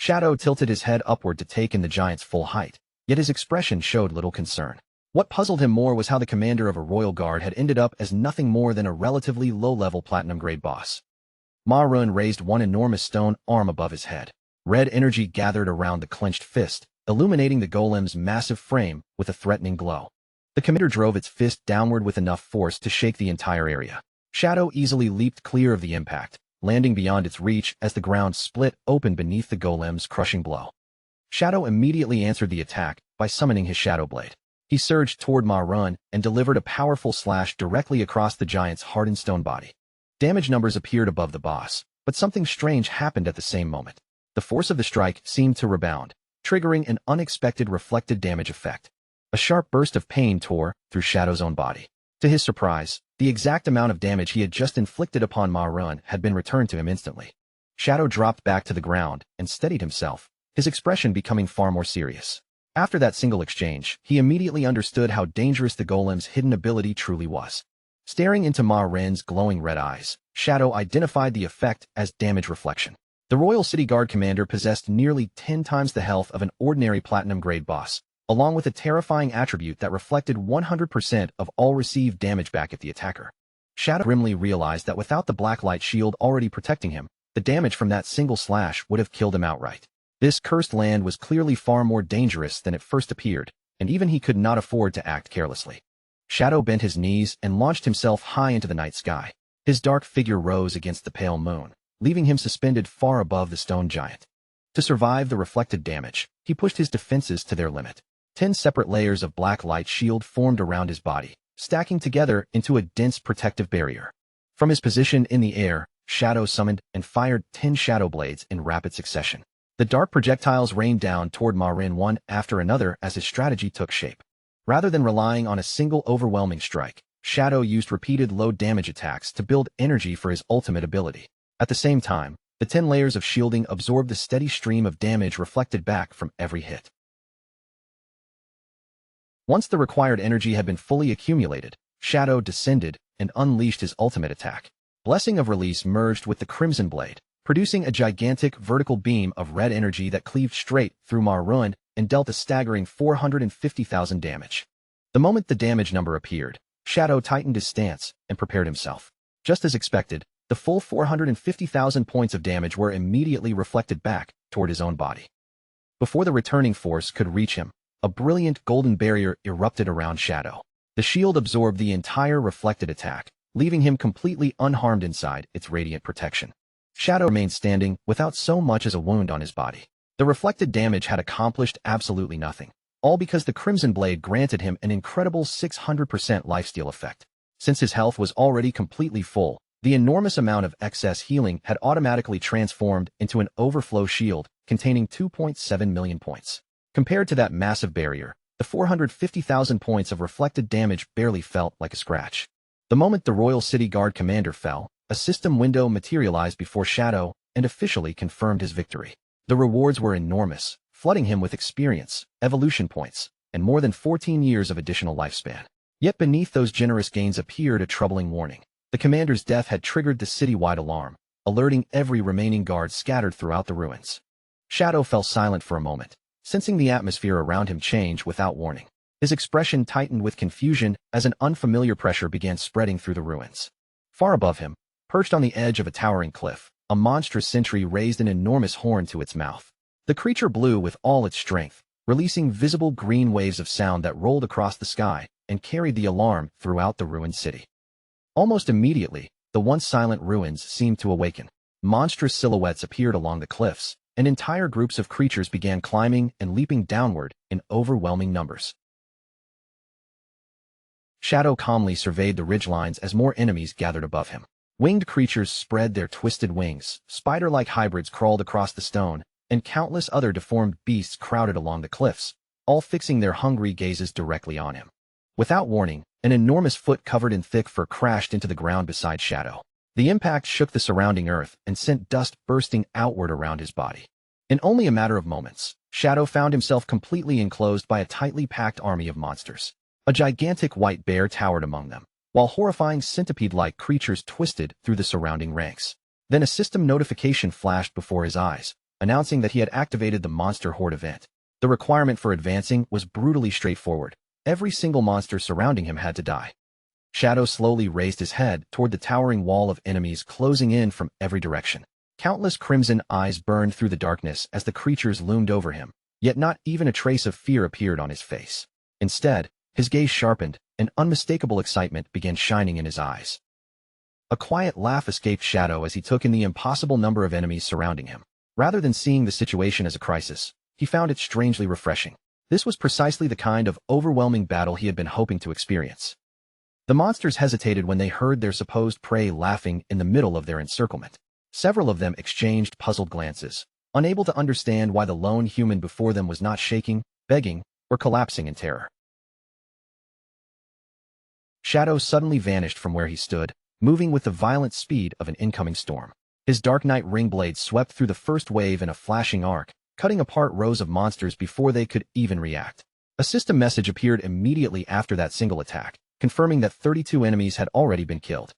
Shadow tilted his head upward to take in the giant's full height, yet his expression showed little concern. What puzzled him more was how the commander of a royal guard had ended up as nothing more than a relatively low-level platinum-grade boss. Ma Run raised one enormous stone arm above his head. Red energy gathered around the clenched fist, illuminating the golem's massive frame with a threatening glow. The commander drove its fist downward with enough force to shake the entire area. Shadow easily leaped clear of the impact, landing beyond its reach as the ground split open beneath the golem's crushing blow. Shadow immediately answered the attack by summoning his Shadow Blade. He surged toward Ma Run and delivered a powerful slash directly across the giant's hardened stone body. Damage numbers appeared above the boss, but something strange happened at the same moment. The force of the strike seemed to rebound, triggering an unexpected reflected damage effect. A sharp burst of pain tore through Shadow's own body. To his surprise, the exact amount of damage he had just inflicted upon Ma Run had been returned to him instantly. Shadow dropped back to the ground and steadied himself, his expression becoming far more serious. After that single exchange, he immediately understood how dangerous the golem's hidden ability truly was. Staring into Ma Ren's glowing red eyes, Shadow identified the effect as damage reflection. The Royal City Guard commander possessed nearly 10 times the health of an ordinary platinum-grade boss, along with a terrifying attribute that reflected 100% of all received damage back at the attacker. Shadow grimly realized that without the black light shield already protecting him, the damage from that single slash would have killed him outright. This cursed land was clearly far more dangerous than it first appeared, and even he could not afford to act carelessly. Shadow bent his knees and launched himself high into the night sky. His dark figure rose against the pale moon, leaving him suspended far above the stone giant. To survive the reflected damage, he pushed his defenses to their limit. 10 separate layers of black light shield formed around his body, stacking together into a dense protective barrier. From his position in the air, Shadow summoned and fired 10 shadow blades in rapid succession. The dark projectiles rained down toward Ma Ren one after another as his strategy took shape. Rather than relying on a single overwhelming strike, Shadow used repeated low-damage attacks to build energy for his ultimate ability. At the same time, the 10 layers of shielding absorbed the steady stream of damage reflected back from every hit. Once the required energy had been fully accumulated, Shadow descended and unleashed his ultimate attack. Blessing of Release merged with the Crimson Blade, producing a gigantic vertical beam of red energy that cleaved straight through Ma Run and dealt a staggering 450,000 damage. The moment the damage number appeared, Shadow tightened his stance and prepared himself. Just as expected, the full 450,000 points of damage were immediately reflected back toward his own body. Before the returning force could reach him, a brilliant golden barrier erupted around Shadow. The shield absorbed the entire reflected attack, leaving him completely unharmed inside its radiant protection. Shadow remained standing without so much as a wound on his body. The reflected damage had accomplished absolutely nothing. all because the Crimson Blade granted him an incredible 600% lifesteal effect. Since his health was already completely full, the enormous amount of excess healing had automatically transformed into an overflow shield containing 2.7 million points. Compared to that massive barrier, the 450,000 points of reflected damage barely felt like a scratch. The moment the Royal City Guard commander fell, a system window materialized before Shadow and officially confirmed his victory. The rewards were enormous, flooding him with experience, evolution points, and more than 14 years of additional lifespan. Yet beneath those generous gains appeared a troubling warning. The commander's death had triggered the citywide alarm, alerting every remaining guard scattered throughout the ruins. Shadow fell silent for a moment, sensing the atmosphere around him change without warning. His expression tightened with confusion as an unfamiliar pressure began spreading through the ruins. Far above him, perched on the edge of a towering cliff, a monstrous sentry raised an enormous horn to its mouth. The creature blew with all its strength, releasing visible green waves of sound that rolled across the sky and carried the alarm throughout the ruined city. Almost immediately, the once silent ruins seemed to awaken. Monstrous silhouettes appeared along the cliffs, and entire groups of creatures began climbing and leaping downward in overwhelming numbers. Shadow calmly surveyed the ridgelines as more enemies gathered above him. Winged creatures spread their twisted wings, spider-like hybrids crawled across the stone, and countless other deformed beasts crowded along the cliffs, all fixing their hungry gazes directly on him. Without warning, an enormous foot covered in thick fur crashed into the ground beside Shadow. The impact shook the surrounding earth and sent dust bursting outward around his body. In only a matter of moments, Shadow found himself completely enclosed by a tightly packed army of monsters. A gigantic white bear towered among them, while horrifying centipede-like creatures twisted through the surrounding ranks. Then a system notification flashed before his eyes, announcing that he had activated the Monster Horde event. The requirement for advancing was brutally straightforward. Every single monster surrounding him had to die. Shadow slowly raised his head toward the towering wall of enemies closing in from every direction. Countless crimson eyes burned through the darkness as the creatures loomed over him, yet not even a trace of fear appeared on his face. Instead, his gaze sharpened, and unmistakable excitement began shining in his eyes. A quiet laugh escaped Shadow as he took in the impossible number of enemies surrounding him. Rather than seeing the situation as a crisis, he found it strangely refreshing. This was precisely the kind of overwhelming battle he had been hoping to experience. The monsters hesitated when they heard their supposed prey laughing in the middle of their encirclement. Several of them exchanged puzzled glances, unable to understand why the lone human before them was not shaking, begging, or collapsing in terror. Shadow suddenly vanished from where he stood, moving with the violent speed of an incoming storm. His Dark Knight ring blade swept through the first wave in a flashing arc, cutting apart rows of monsters before they could even react. A system message appeared immediately after that single attack, confirming that 32 enemies had already been killed.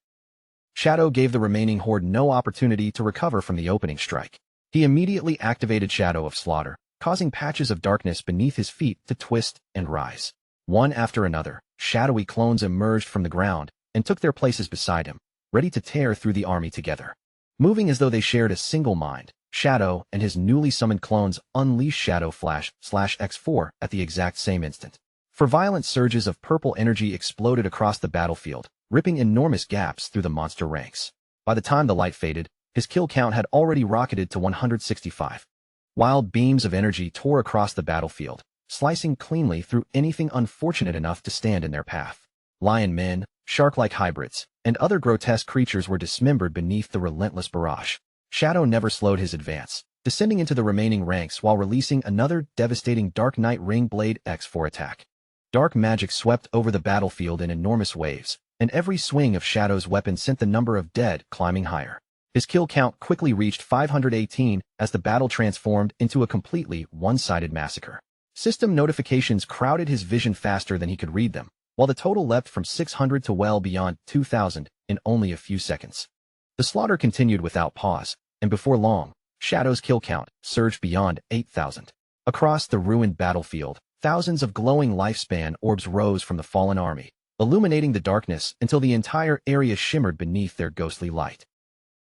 Shadow gave the remaining horde no opportunity to recover from the opening strike. He immediately activated Shadow of Slaughter, causing patches of darkness beneath his feet to twist and rise. One after another, shadowy clones emerged from the ground and took their places beside him, ready to tear through the army together. Moving as though they shared a single mind, Shadow and his newly summoned clones unleashed Shadow Flash/X4 at the exact same instant. For violent surges of purple energy exploded across the battlefield, ripping enormous gaps through the monster ranks. By the time the light faded, his kill count had already rocketed to 165. Wild beams of energy tore across the battlefield, slicing cleanly through anything unfortunate enough to stand in their path. Lion men, shark-like hybrids, and other grotesque creatures were dismembered beneath the relentless barrage. Shadow never slowed his advance, descending into the remaining ranks while releasing another devastating Dark Knight Ring Blade X4 attack. Dark magic swept over the battlefield in enormous waves, and every swing of Shadow's weapon sent the number of dead climbing higher. His kill count quickly reached 518 as the battle transformed into a completely one-sided massacre. System notifications crowded his vision faster than he could read them, while the total leapt from 600 to well beyond 2,000 in only a few seconds. The slaughter continued without pause, and before long, Shadow's kill count surged beyond 8,000. Across the ruined battlefield, thousands of glowing lifespan orbs rose from the fallen army, illuminating the darkness until the entire area shimmered beneath their ghostly light.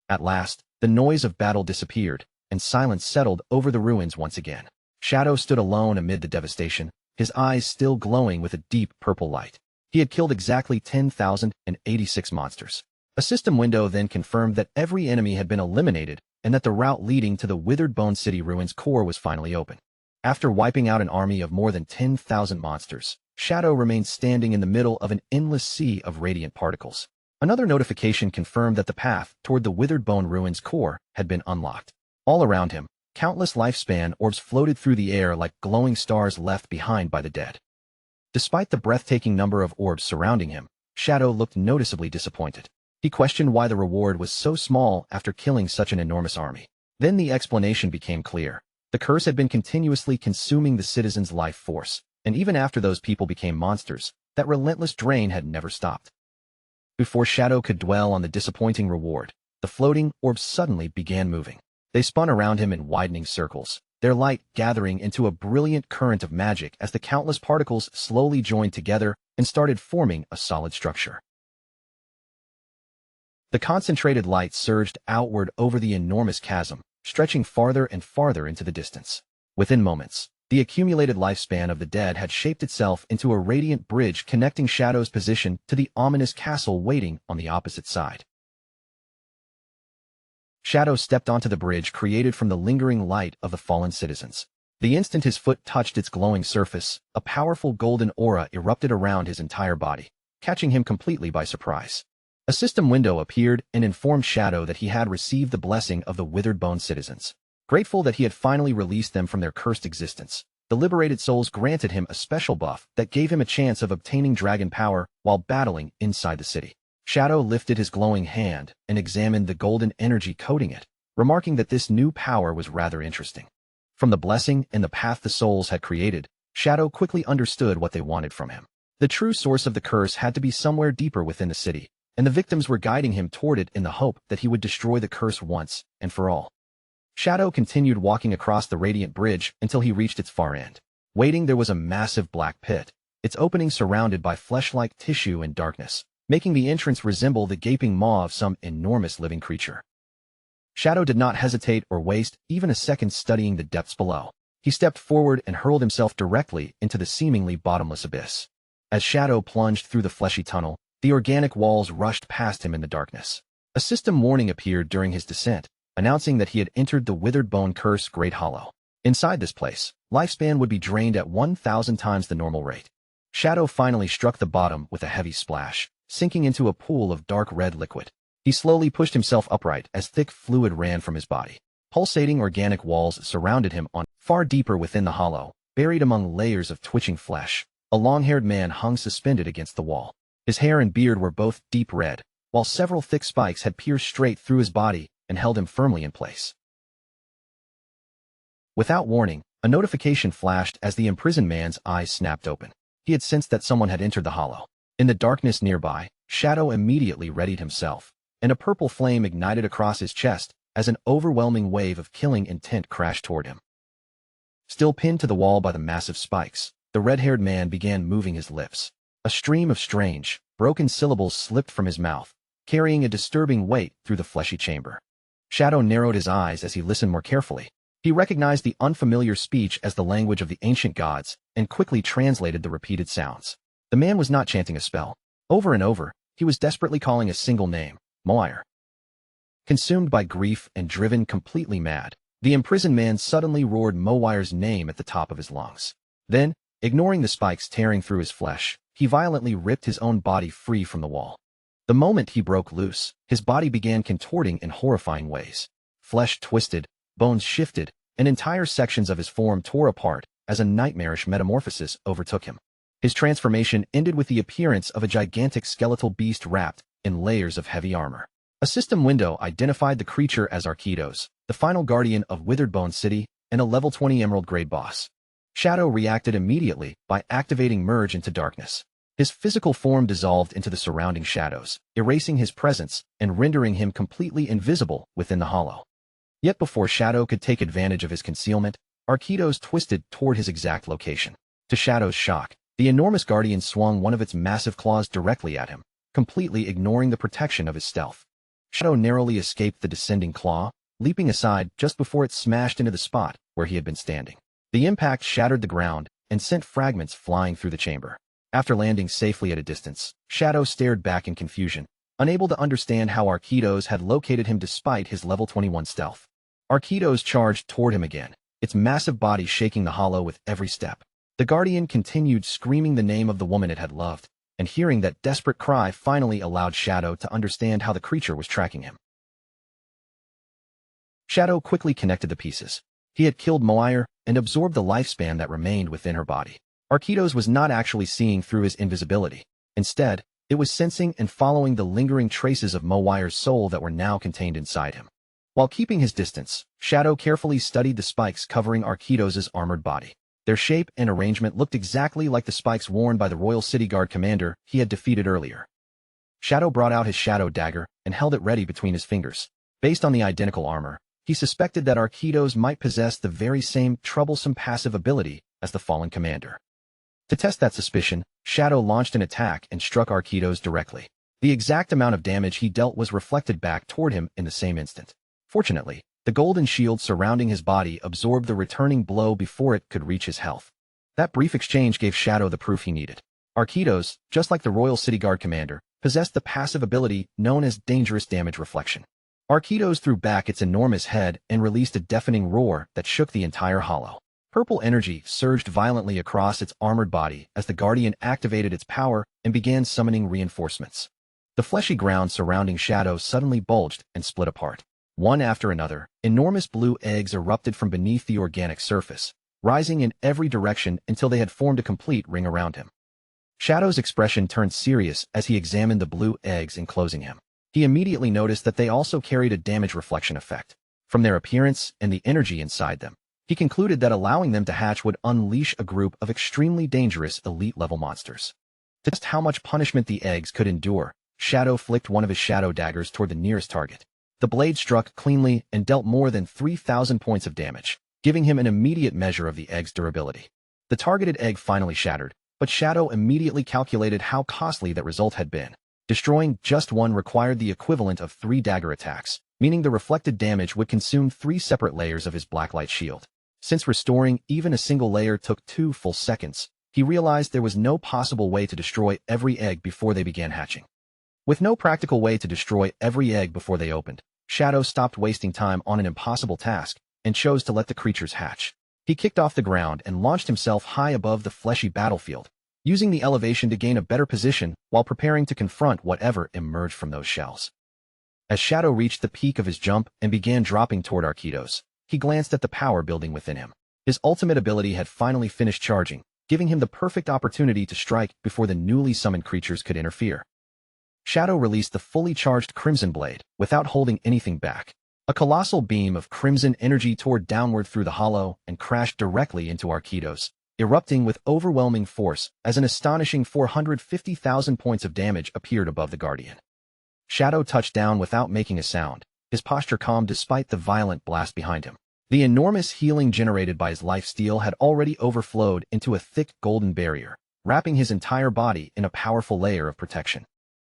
At last, the noise of battle disappeared, and silence settled over the ruins once again. Shadow stood alone amid the devastation, his eyes still glowing with a deep purple light. He had killed exactly 10,086 monsters. A system window then confirmed that every enemy had been eliminated and that the route leading to the withered Bone City ruins core was finally open. After wiping out an army of more than 10,000 monsters, Shadow remained standing in the middle of an endless sea of radiant particles. Another notification confirmed that the path toward the Withered Bone Ruins core had been unlocked. All around him, countless lifespan orbs floated through the air like glowing stars left behind by the dead. Despite the breathtaking number of orbs surrounding him, Shadow looked noticeably disappointed. He questioned why the reward was so small after killing such an enormous army. Then the explanation became clear. The curse had been continuously consuming the citizens' life force, and even after those people became monsters, that relentless drain had never stopped. Before Shadow could dwell on the disappointing reward, the floating orbs suddenly began moving. They spun around him in widening circles, their light gathering into a brilliant current of magic as the countless particles slowly joined together and started forming a solid structure. The concentrated light surged outward over the enormous chasm, stretching farther and farther into the distance. Within moments, the accumulated lifespan of the dead had shaped itself into a radiant bridge connecting Shadow's position to the ominous castle waiting on the opposite side. Shadow stepped onto the bridge created from the lingering light of the fallen citizens. The instant his foot touched its glowing surface, a powerful golden aura erupted around his entire body, catching him completely by surprise. A system window appeared and informed Shadow that he had received the blessing of the Withered Bone citizens. Grateful that he had finally released them from their cursed existence, the liberated souls granted him a special buff that gave him a chance of obtaining dragon power while battling inside the city. Shadow lifted his glowing hand and examined the golden energy coating it, remarking that this new power was rather interesting. From the blessing and the path the souls had created, Shadow quickly understood what they wanted from him. The true source of the curse had to be somewhere deeper within the city, and the victims were guiding him toward it in the hope that he would destroy the curse once and for all. Shadow continued walking across the radiant bridge until he reached its far end. Waiting there was a massive black pit, its opening surrounded by flesh-like tissue and darkness, making the entrance resemble the gaping maw of some enormous living creature. Shadow did not hesitate or waste even a second studying the depths below. He stepped forward and hurled himself directly into the seemingly bottomless abyss. As Shadow plunged through the fleshy tunnel, the organic walls rushed past him in the darkness. A system warning appeared during his descent, announcing that he had entered the Withered Bone Curse Great Hollow. Inside this place, lifespan would be drained at 1,000 times the normal rate. Shadow finally struck the bottom with a heavy splash, sinking into a pool of dark red liquid. He slowly pushed himself upright as thick fluid ran from his body. Pulsating organic walls surrounded him on far deeper within the hollow, buried among layers of twitching flesh. A long-haired man hung suspended against the wall. His hair and beard were both deep red, while several thick spikes had pierced straight through his body and held him firmly in place. Without warning, a notification flashed as the imprisoned man's eyes snapped open. He had sensed that someone had entered the hollow. In the darkness nearby, Shadow immediately readied himself, and a purple flame ignited across his chest as an overwhelming wave of killing intent crashed toward him. Still pinned to the wall by the massive spikes, the red-haired man began moving his lips. A stream of strange, broken syllables slipped from his mouth, carrying a disturbing weight through the fleshy chamber. Shadow narrowed his eyes as he listened more carefully. He recognized the unfamiliar speech as the language of the ancient gods and quickly translated the repeated sounds. The man was not chanting a spell. Over and over, he was desperately calling a single name, Moir. Consumed by grief and driven completely mad, the imprisoned man suddenly roared Moir's name at the top of his lungs. Then, ignoring the spikes tearing through his flesh, he violently ripped his own body free from the wall. The moment he broke loose, his body began contorting in horrifying ways. Flesh twisted, bones shifted, and entire sections of his form tore apart as a nightmarish metamorphosis overtook him. His transformation ended with the appearance of a gigantic skeletal beast wrapped in layers of heavy armor. A system window identified the creature as Arkitos, the final guardian of Withered Bone City and a level 20 Emerald grade boss. Shadow reacted immediately by activating Merge into Darkness. His physical form dissolved into the surrounding shadows, erasing his presence and rendering him completely invisible within the hollow. Yet before Shadow could take advantage of his concealment, Arkitos twisted toward his exact location. To Shadow's shock, the enormous guardian swung one of its massive claws directly at him, completely ignoring the protection of his stealth. Shadow narrowly escaped the descending claw, leaping aside just before it smashed into the spot where he had been standing. The impact shattered the ground and sent fragments flying through the chamber. After landing safely at a distance, Shadow stared back in confusion, unable to understand how Arkitos had located him despite his level 21 stealth. Arkitos charged toward him again, its massive body shaking the hollow with every step. The Guardian continued screaming the name of the woman it had loved, and hearing that desperate cry finally allowed Shadow to understand how the creature was tracking him. Shadow quickly connected the pieces. He had killed Moire and absorbed the lifespan that remained within her body. Arquitos was not actually seeing through his invisibility. Instead, it was sensing and following the lingering traces of Moire's soul that were now contained inside him. While keeping his distance, Shadow carefully studied the spikes covering Arquitos' armored body. Their shape and arrangement looked exactly like the spikes worn by the Royal City Guard commander he had defeated earlier. Shadow brought out his shadow dagger and held it ready between his fingers. Based on the identical armor, he suspected that Arquitos might possess the very same troublesome passive ability as the fallen commander. To test that suspicion, Shadow launched an attack and struck Arquitos directly. The exact amount of damage he dealt was reflected back toward him in the same instant. Fortunately, the golden shield surrounding his body absorbed the returning blow before it could reach his health. That brief exchange gave Shadow the proof he needed. Arquitos, just like the Royal City Guard commander, possessed the passive ability known as dangerous damage reflection. Arquitos threw back its enormous head and released a deafening roar that shook the entire hollow. Purple energy surged violently across its armored body as the Guardian activated its power and began summoning reinforcements. The fleshy ground surrounding Shadow suddenly bulged and split apart. One after another, enormous blue eggs erupted from beneath the organic surface, rising in every direction until they had formed a complete ring around him. Shadow's expression turned serious as he examined the blue eggs enclosing him. He immediately noticed that they also carried a damage reflection effect. From their appearance and the energy inside them, he concluded that allowing them to hatch would unleash a group of extremely dangerous elite-level monsters. To test how much punishment the eggs could endure, Shadow flicked one of his shadow daggers toward the nearest target. The blade struck cleanly and dealt more than 3,000 points of damage, giving him an immediate measure of the egg's durability. The targeted egg finally shattered, but Shadow immediately calculated how costly that result had been. Destroying just one required the equivalent of 3 dagger attacks, meaning the reflected damage would consume 3 separate layers of his blacklight shield. Since restoring even a single layer took 2 full seconds, he realized there was no possible way to destroy every egg before they began hatching. With no practical way to destroy every egg before they opened, Shadow stopped wasting time on an impossible task and chose to let the creatures hatch. He kicked off the ground and launched himself high above the fleshy battlefield, using the elevation to gain a better position while preparing to confront whatever emerged from those shells. As Shadow reached the peak of his jump and began dropping toward Arquitos, he glanced at the power building within him. His ultimate ability had finally finished charging, giving him the perfect opportunity to strike before the newly summoned creatures could interfere. Shadow released the fully charged Crimson Blade without holding anything back. A colossal beam of crimson energy tore downward through the hollow and crashed directly into Arquitos, erupting with overwhelming force as an astonishing 450,000 points of damage appeared above the Guardian. Shadow touched down without making a sound, his posture calm despite the violent blast behind him. The enormous healing generated by his life steal had already overflowed into a thick golden barrier, wrapping his entire body in a powerful layer of protection.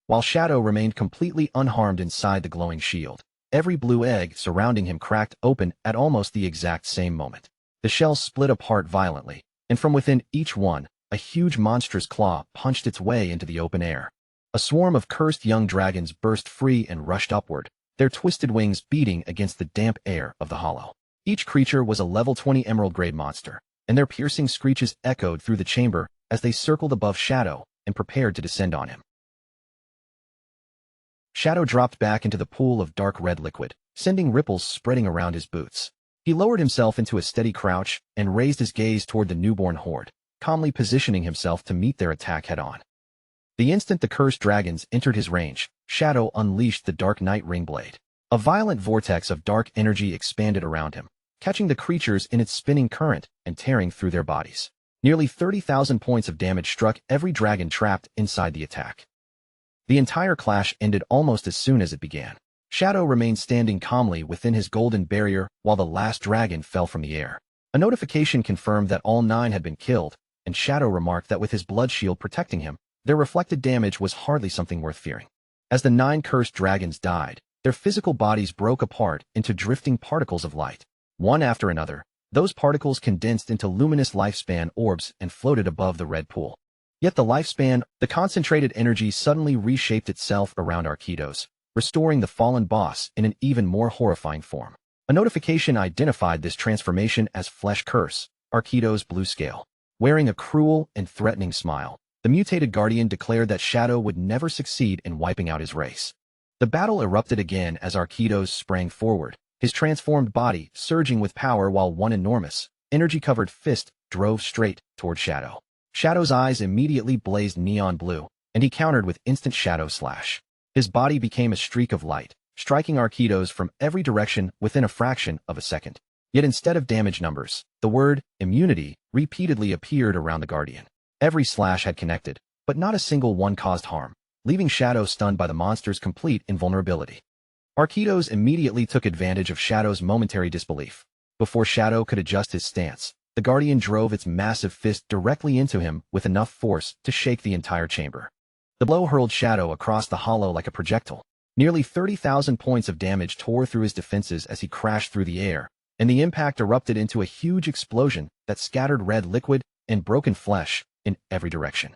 While Shadow remained completely unharmed inside the glowing shield, every blue egg surrounding him cracked open at almost the exact same moment. The shells split apart violently, and from within each one, a huge monstrous claw punched its way into the open air. A swarm of cursed young dragons burst free and rushed upward, their twisted wings beating against the damp air of the hollow. Each creature was a level 20 emerald-grade monster, and their piercing screeches echoed through the chamber as they circled above Shadow and prepared to descend on him. Shadow dropped back into the pool of dark red liquid, sending ripples spreading around his boots. He lowered himself into a steady crouch and raised his gaze toward the newborn horde, calmly positioning himself to meet their attack head-on. The instant the cursed dragons entered his range, Shadow unleashed the Dark Night Ring Blade. A violent vortex of dark energy expanded around him, catching the creatures in its spinning current and tearing through their bodies. Nearly 30,000 points of damage struck every dragon trapped inside the attack. The entire clash ended almost as soon as it began. Shadow remained standing calmly within his golden barrier while the last dragon fell from the air. A notification confirmed that all 9 had been killed, and Shadow remarked that with his blood shield protecting him, their reflected damage was hardly something worth fearing. As the 9 cursed dragons died, their physical bodies broke apart into drifting particles of light. One after another, those particles condensed into luminous lifespan orbs and floated above the red pool. Yet the concentrated energy suddenly reshaped itself around Arquitos, restoring the fallen boss in an even more horrifying form. A notification identified this transformation as Flesh Curse, Arkido's blue scale. Wearing a cruel and threatening smile, the mutated guardian declared that Shadow would never succeed in wiping out his race. The battle erupted again as Arkidos sprang forward, his transformed body surging with power while one enormous, energy-covered fist drove straight toward Shadow. Shadow's eyes immediately blazed neon blue, and he countered with instant Shadow Slash. His body became a streak of light, striking Arkidos from every direction within a fraction of a second. Yet instead of damage numbers, the word immunity repeatedly appeared around the Guardian. Every slash had connected, but not a single one caused harm, leaving Shadow stunned by the monster's complete invulnerability. Arkidos immediately took advantage of Shadow's momentary disbelief. Before Shadow could adjust his stance, the Guardian drove its massive fist directly into him with enough force to shake the entire chamber. The blow hurled Shadow across the hollow like a projectile. Nearly 30,000 points of damage tore through his defenses as he crashed through the air, and the impact erupted into a huge explosion that scattered red liquid and broken flesh in every direction.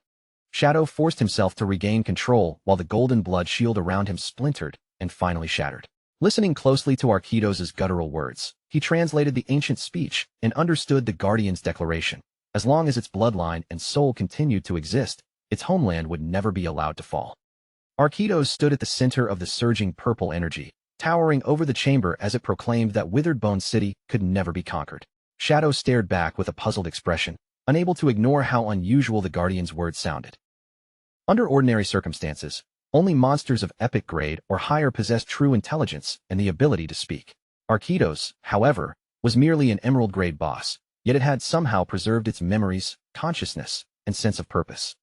Shadow forced himself to regain control while the golden blood shield around him splintered and finally shattered. Listening closely to Arkidos' guttural words, he translated the ancient speech and understood the Guardian's declaration. As long as its bloodline and soul continued to exist, its homeland would never be allowed to fall. Arkidos stood at the center of the surging purple energy, towering over the chamber as it proclaimed that Withered Bone City could never be conquered. Shadow stared back with a puzzled expression, unable to ignore how unusual the Guardian's words sounded. Under ordinary circumstances, only monsters of epic grade or higher possessed true intelligence and the ability to speak. Arkidos, however, was merely an emerald-grade boss, yet it had somehow preserved its memories, consciousness, and sense of purpose.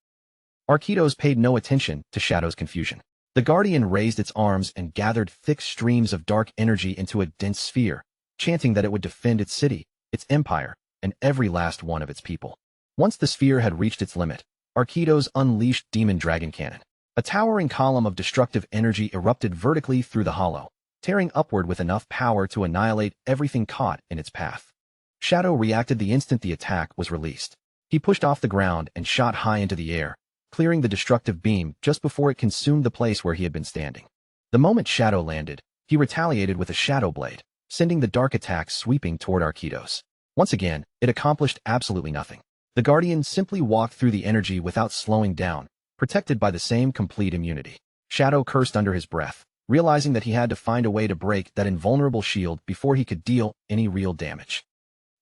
Arkidos paid no attention to Shadow's confusion. The Guardian raised its arms and gathered thick streams of dark energy into a dense sphere, chanting that it would defend its city, its empire, and every last one of its people. Once the sphere had reached its limit, Arkidos unleashed Demon Dragon Cannon. A towering column of destructive energy erupted vertically through the hollow, tearing upward with enough power to annihilate everything caught in its path. Shadow reacted the instant the attack was released. He pushed off the ground and shot high into the air, clearing the destructive beam just before it consumed the place where he had been standing. The moment Shadow landed, he retaliated with a Shadow Blade, sending the dark attack sweeping toward Arkidos. Once again, it accomplished absolutely nothing. The Guardian simply walked through the energy without slowing down, protected by the same complete immunity. Shadow cursed under his breath, realizing that he had to find a way to break that invulnerable shield before he could deal any real damage.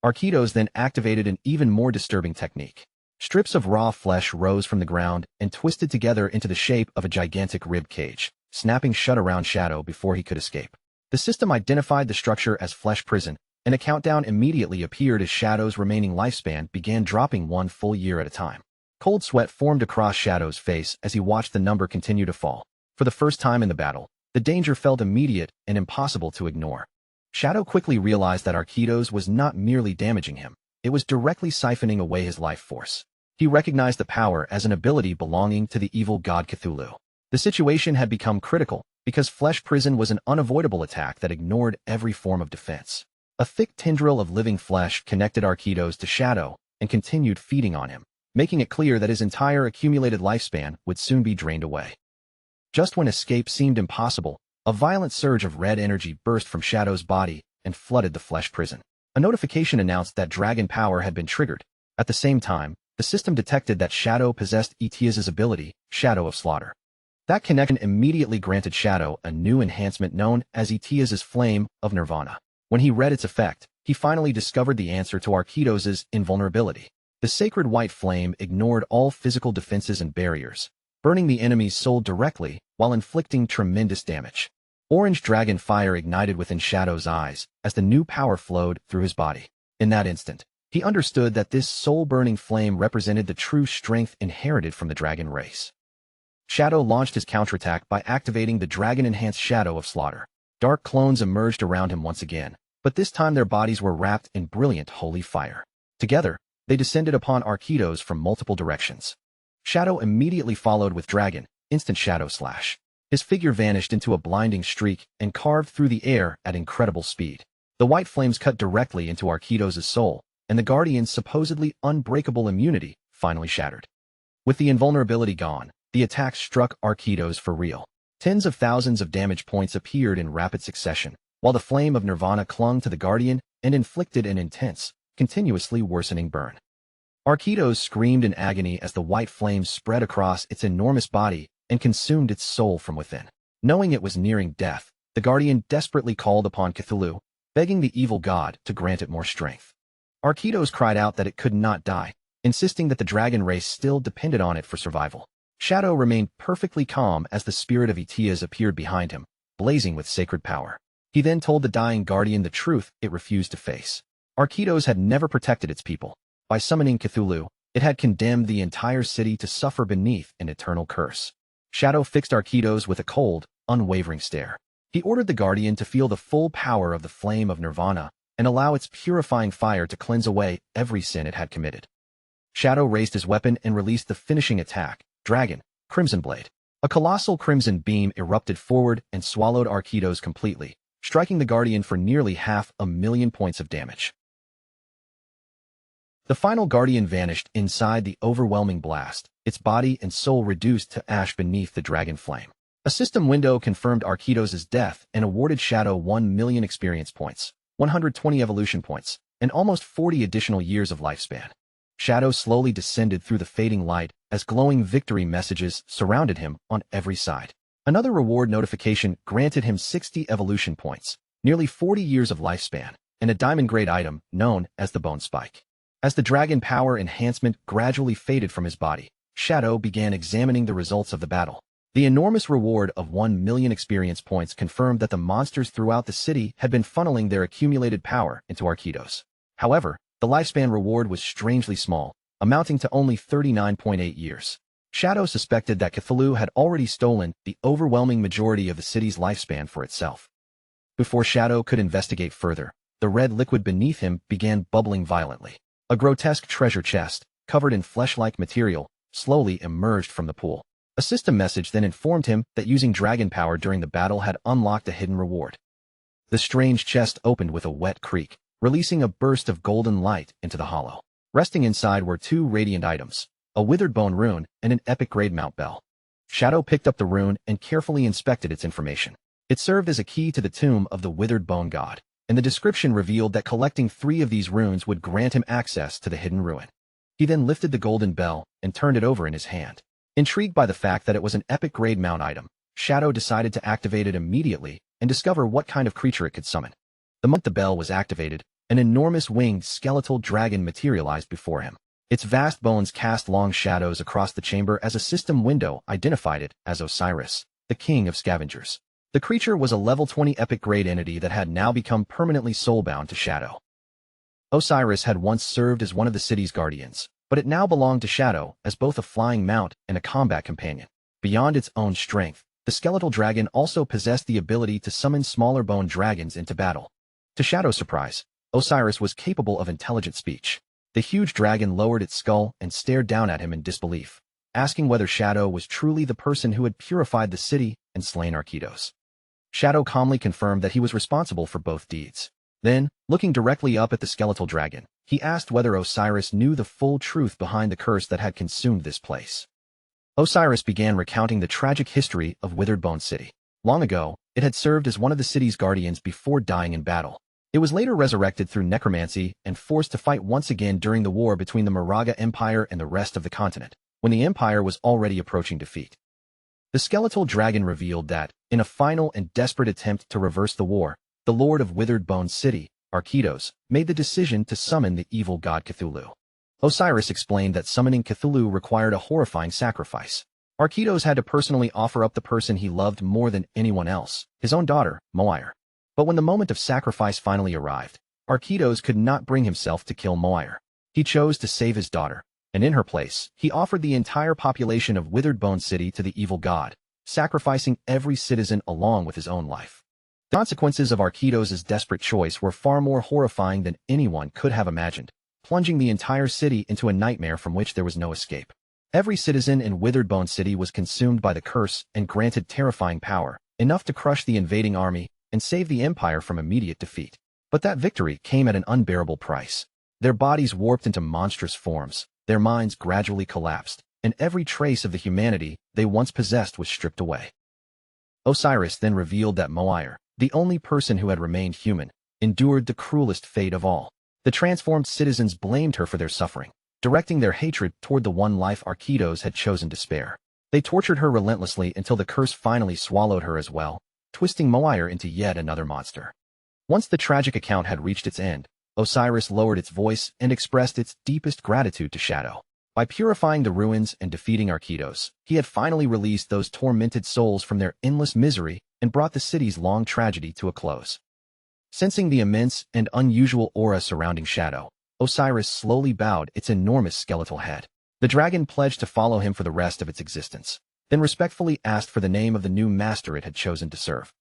Arkidos then activated an even more disturbing technique. Strips of raw flesh rose from the ground and twisted together into the shape of a gigantic rib cage, snapping shut around Shadow before he could escape. The system identified the structure as Flesh Prison, and a countdown immediately appeared as Shadow's remaining lifespan began dropping one full year at a time. Cold sweat formed across Shadow's face as he watched the number continue to fall. For the first time in the battle, the danger felt immediate and impossible to ignore. Shadow quickly realized that Arkidos was not merely damaging him, it was directly siphoning away his life force. He recognized the power as an ability belonging to the evil god Cthulhu. The situation had become critical because Flesh Prison was an unavoidable attack that ignored every form of defense. A thick tendril of living flesh connected Arkidos to Shadow and continued feeding on him, making it clear that his entire accumulated lifespan would soon be drained away. Just when escape seemed impossible, a violent surge of red energy burst from Shadow's body and flooded the Flesh Prison. A notification announced that dragon power had been triggered. At the same time, the system detected that Shadow possessed Etia's ability, Shadow of Slaughter. That connection immediately granted Shadow a new enhancement known as Etia's Flame of Nirvana. When he read its effect, he finally discovered the answer to Arkidos' invulnerability. The sacred white flame ignored all physical defenses and barriers, burning the enemy's soul directly while inflicting tremendous damage. Orange dragon fire ignited within Shadow's eyes as the new power flowed through his body. In that instant, he understood that this soul-burning flame represented the true strength inherited from the dragon race. Shadow launched his counterattack by activating the dragon-enhanced Shadow of Slaughter. Dark clones emerged around him once again, but this time their bodies were wrapped in brilliant holy fire. Together, they descended upon Arkidos from multiple directions. Shadow immediately followed with Dragon, instant Shadow Slash. His figure vanished into a blinding streak and carved through the air at incredible speed. The white flames cut directly into Arkidos' soul, and the Guardian's supposedly unbreakable immunity finally shattered. With the invulnerability gone, the attack struck Arkidos for real. Tens of thousands of damage points appeared in rapid succession, while the flame of nirvana clung to the guardian and inflicted an intense, continuously worsening burn. Architos screamed in agony as the white flame spread across its enormous body and consumed its soul from within. Knowing it was nearing death, the guardian desperately called upon Cthulhu, begging the evil god to grant it more strength. Architos cried out that it could not die, insisting that the dragon race still depended on it for survival. Shadow remained perfectly calm as the spirit of Etias appeared behind him, blazing with sacred power. He then told the dying guardian the truth it refused to face. Architos had never protected its people. By summoning Cthulhu, it had condemned the entire city to suffer beneath an eternal curse. Shadow fixed Architos with a cold, unwavering stare. He ordered the guardian to feel the full power of the flame of nirvana and allow its purifying fire to cleanse away every sin it had committed. Shadow raised his weapon and released the finishing attack, Dragon, Crimson Blade. A colossal crimson beam erupted forward and swallowed Architos completely, striking the guardian for nearly 500,000 points of damage. The final guardian vanished inside the overwhelming blast, its body and soul reduced to ash beneath the dragon flame. A system window confirmed Architos' death and awarded Shadow 1,000,000 experience points, 120 evolution points, and almost 40 additional years of lifespan. Shadow slowly descended through the fading light as glowing victory messages surrounded him on every side. Another reward notification granted him 60 evolution points, nearly 40 years of lifespan, and a diamond-grade item known as the Bone Spike. As the dragon power enhancement gradually faded from his body, Shadow began examining the results of the battle. The enormous reward of 1,000,000 experience points confirmed that the monsters throughout the city had been funneling their accumulated power into Architos. However, the lifespan reward was strangely small, amounting to only 39.8 years. Shadow suspected that Cthulhu had already stolen the overwhelming majority of the city's lifespan for itself. Before Shadow could investigate further, the red liquid beneath him began bubbling violently. A grotesque treasure chest, covered in flesh-like material, slowly emerged from the pool. A system message then informed him that using dragon power during the battle had unlocked a hidden reward. The strange chest opened with a wet creak, releasing a burst of golden light into the hollow. Resting inside were two radiant items, a withered bone rune and an epic-grade mount bell. Shadow picked up the rune and carefully inspected its information. It served as a key to the tomb of the withered bone god, and the description revealed that collecting 3 of these runes would grant him access to the hidden ruin. He then lifted the golden bell and turned it over in his hand. Intrigued by the fact that it was an epic-grade mount item, Shadow decided to activate it immediately and discover what kind of creature it could summon. The moment the bell was activated, an enormous winged skeletal dragon materialized before him. Its vast bones cast long shadows across the chamber as a system window identified it as Osiris, the king of scavengers. The creature was a level 20 epic-grade entity that had now become permanently soulbound to Shadow. Osiris had once served as one of the city's guardians, but it now belonged to Shadow as both a flying mount and a combat companion. Beyond its own strength, the skeletal dragon also possessed the ability to summon smaller bone dragons into battle. To Shadow's surprise, Osiris was capable of intelligent speech. The huge dragon lowered its skull and stared down at him in disbelief, asking whether Shadow was truly the person who had purified the city and slain Architos. Shadow calmly confirmed that he was responsible for both deeds. Then, looking directly up at the skeletal dragon, he asked whether Osiris knew the full truth behind the curse that had consumed this place. Osiris began recounting the tragic history of Withered Bone City. Long ago, it had served as one of the city's guardians before dying in battle. It was later resurrected through necromancy and forced to fight once again during the war between the Moraga Empire and the rest of the continent, when the empire was already approaching defeat. The skeletal dragon revealed that, in a final and desperate attempt to reverse the war, the Lord of Withered Bone City, Architos, made the decision to summon the evil god Cthulhu. Osiris explained that summoning Cthulhu required a horrifying sacrifice. Architos had to personally offer up the person he loved more than anyone else, his own daughter, Moire. But when the moment of sacrifice finally arrived, Architos could not bring himself to kill Moire. He chose to save his daughter, and in her place, he offered the entire population of Withered Bone City to the evil god, sacrificing every citizen along with his own life. The consequences of Architos' desperate choice were far more horrifying than anyone could have imagined, plunging the entire city into a nightmare from which there was no escape. Every citizen in Withered Bone City was consumed by the curse and granted terrifying power, enough to crush the invading army and save the empire from immediate defeat. But that victory came at an unbearable price. Their bodies warped into monstrous forms, their minds gradually collapsed, and every trace of the humanity they once possessed was stripped away. Osiris then revealed that Moire, the only person who had remained human, endured the cruelest fate of all. The transformed citizens blamed her for their suffering, directing their hatred toward the one life Arquitos had chosen to spare. They tortured her relentlessly until the curse finally swallowed her as well, twisting Moire into yet another monster. Once the tragic account had reached its end, Osiris lowered its voice and expressed its deepest gratitude to Shadow. By purifying the ruins and defeating Arquitos, he had finally released those tormented souls from their endless misery and brought the city's long tragedy to a close. Sensing the immense and unusual aura surrounding Shadow, Osiris slowly bowed its enormous skeletal head. The dragon pledged to follow him for the rest of its existence, then respectfully asked for the name of the new master it had chosen to serve.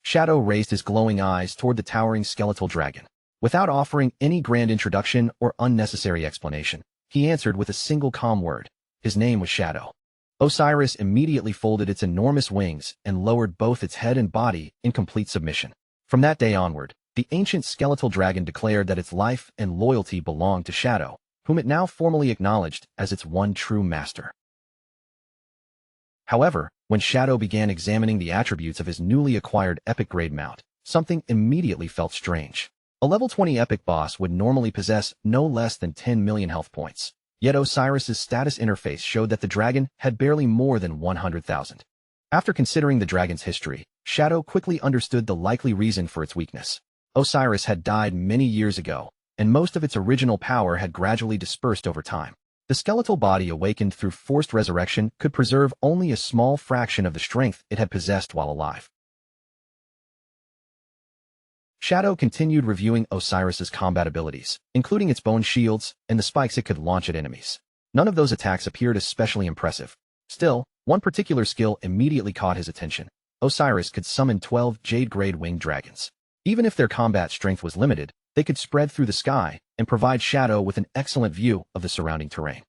Shadow raised his glowing eyes toward the towering skeletal dragon. Without offering any grand introduction or unnecessary explanation, he answered with a single calm word. His name was Shadow. Osiris immediately folded its enormous wings and lowered both its head and body in complete submission. From that day onward, the ancient skeletal dragon declared that its life and loyalty belonged to Shadow, whom it now formally acknowledged as its one true master. However, when Shadow began examining the attributes of his newly acquired epic-grade mount, something immediately felt strange. A level 20 epic boss would normally possess no less than 10 million health points, yet Osiris's status interface showed that the dragon had barely more than 100,000. After considering the dragon's history, Shadow quickly understood the likely reason for its weakness. Osiris had died many years ago, and most of its original power had gradually dispersed over time. The skeletal body awakened through forced resurrection could preserve only a small fraction of the strength it had possessed while alive. Shadow continued reviewing Osiris's combat abilities, including its bone shields and the spikes it could launch at enemies. None of those attacks appeared especially impressive. Still, one particular skill immediately caught his attention. Osiris could summon 12 Jade-grade winged dragons. Even if their combat strength was limited, they could spread through the sky and provide Shadow with an excellent view of the surrounding terrain.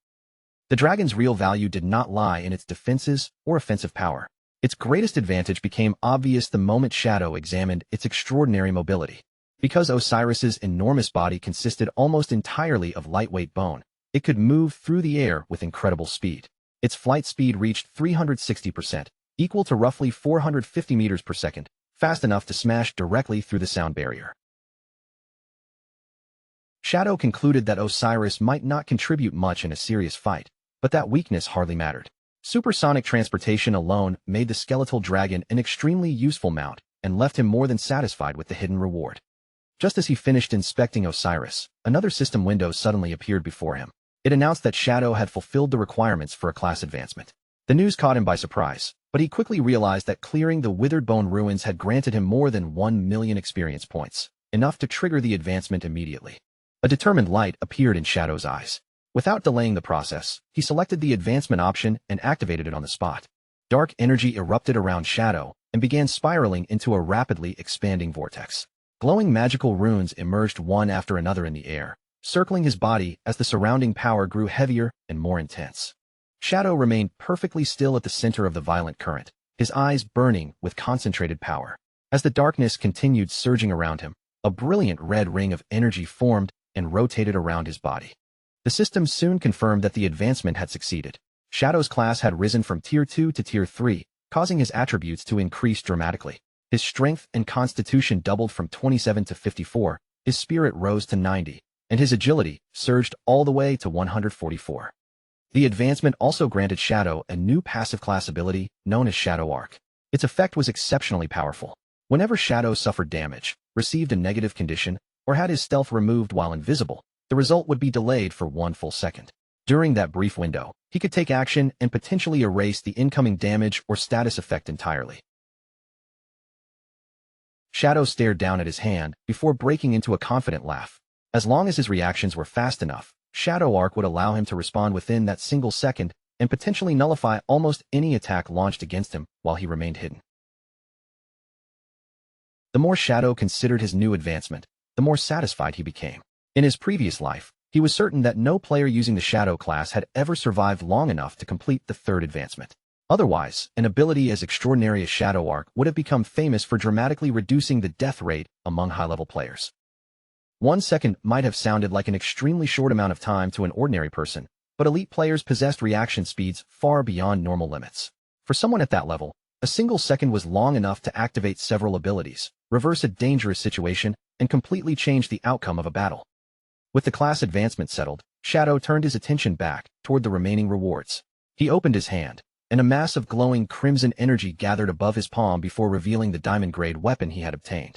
The dragon's real value did not lie in its defenses or offensive power. Its greatest advantage became obvious the moment Shadow examined its extraordinary mobility. Because Osiris's enormous body consisted almost entirely of lightweight bone, it could move through the air with incredible speed. Its flight speed reached 360%, equal to roughly 450 meters per second, fast enough to smash directly through the sound barrier. Shadow concluded that Osiris might not contribute much in a serious fight, but that weakness hardly mattered. Supersonic transportation alone made the skeletal dragon an extremely useful mount and left him more than satisfied with the hidden reward. Just as he finished inspecting Osiris, another system window suddenly appeared before him. It announced that Shadow had fulfilled the requirements for a class advancement. The news caught him by surprise, but he quickly realized that clearing the withered bone ruins had granted him more than 1 million experience points, enough to trigger the advancement immediately. A determined light appeared in Shadow's eyes. Without delaying the process, he selected the advancement option and activated it on the spot. Dark energy erupted around Shadow and began spiraling into a rapidly expanding vortex. Glowing magical runes emerged one after another in the air, circling his body as the surrounding power grew heavier and more intense. Shadow remained perfectly still at the center of the violent current, his eyes burning with concentrated power. As the darkness continued surging around him, a brilliant red ring of energy formed and rotated around his body. The system soon confirmed that the advancement had succeeded. Shadow's class had risen from Tier 2 to Tier 3, causing his attributes to increase dramatically. His strength and constitution doubled from 27 to 54, his spirit rose to 90, and his agility surged all the way to 144. The advancement also granted Shadow a new passive class ability known as Shadow Arc. Its effect was exceptionally powerful. Whenever Shadow suffered damage, received a negative condition, or had his stealth removed while invisible, the result would be delayed for 1 full second. During that brief window, he could take action and potentially erase the incoming damage or status effect entirely. Shadow stared down at his hand before breaking into a confident laugh. As long as his reactions were fast enough, Shadow Arc would allow him to respond within that single second and potentially nullify almost any attack launched against him while he remained hidden. The more Shadow considered his new advancement, the more satisfied he became. In his previous life, he was certain that no player using the Shadow class had ever survived long enough to complete the third advancement. Otherwise, an ability as extraordinary as Shadow Arc would have become famous for dramatically reducing the death rate among high-level players. 1 second might have sounded like an extremely short amount of time to an ordinary person, but elite players possessed reaction speeds far beyond normal limits. For someone at that level, A single second was long enough to activate several abilities, reverse a dangerous situation, and completely change the outcome of a battle. With the class advancement settled, Shadow turned his attention back toward the remaining rewards. He opened his hand, and a mass of glowing crimson energy gathered above his palm before revealing the diamond-grade weapon he had obtained.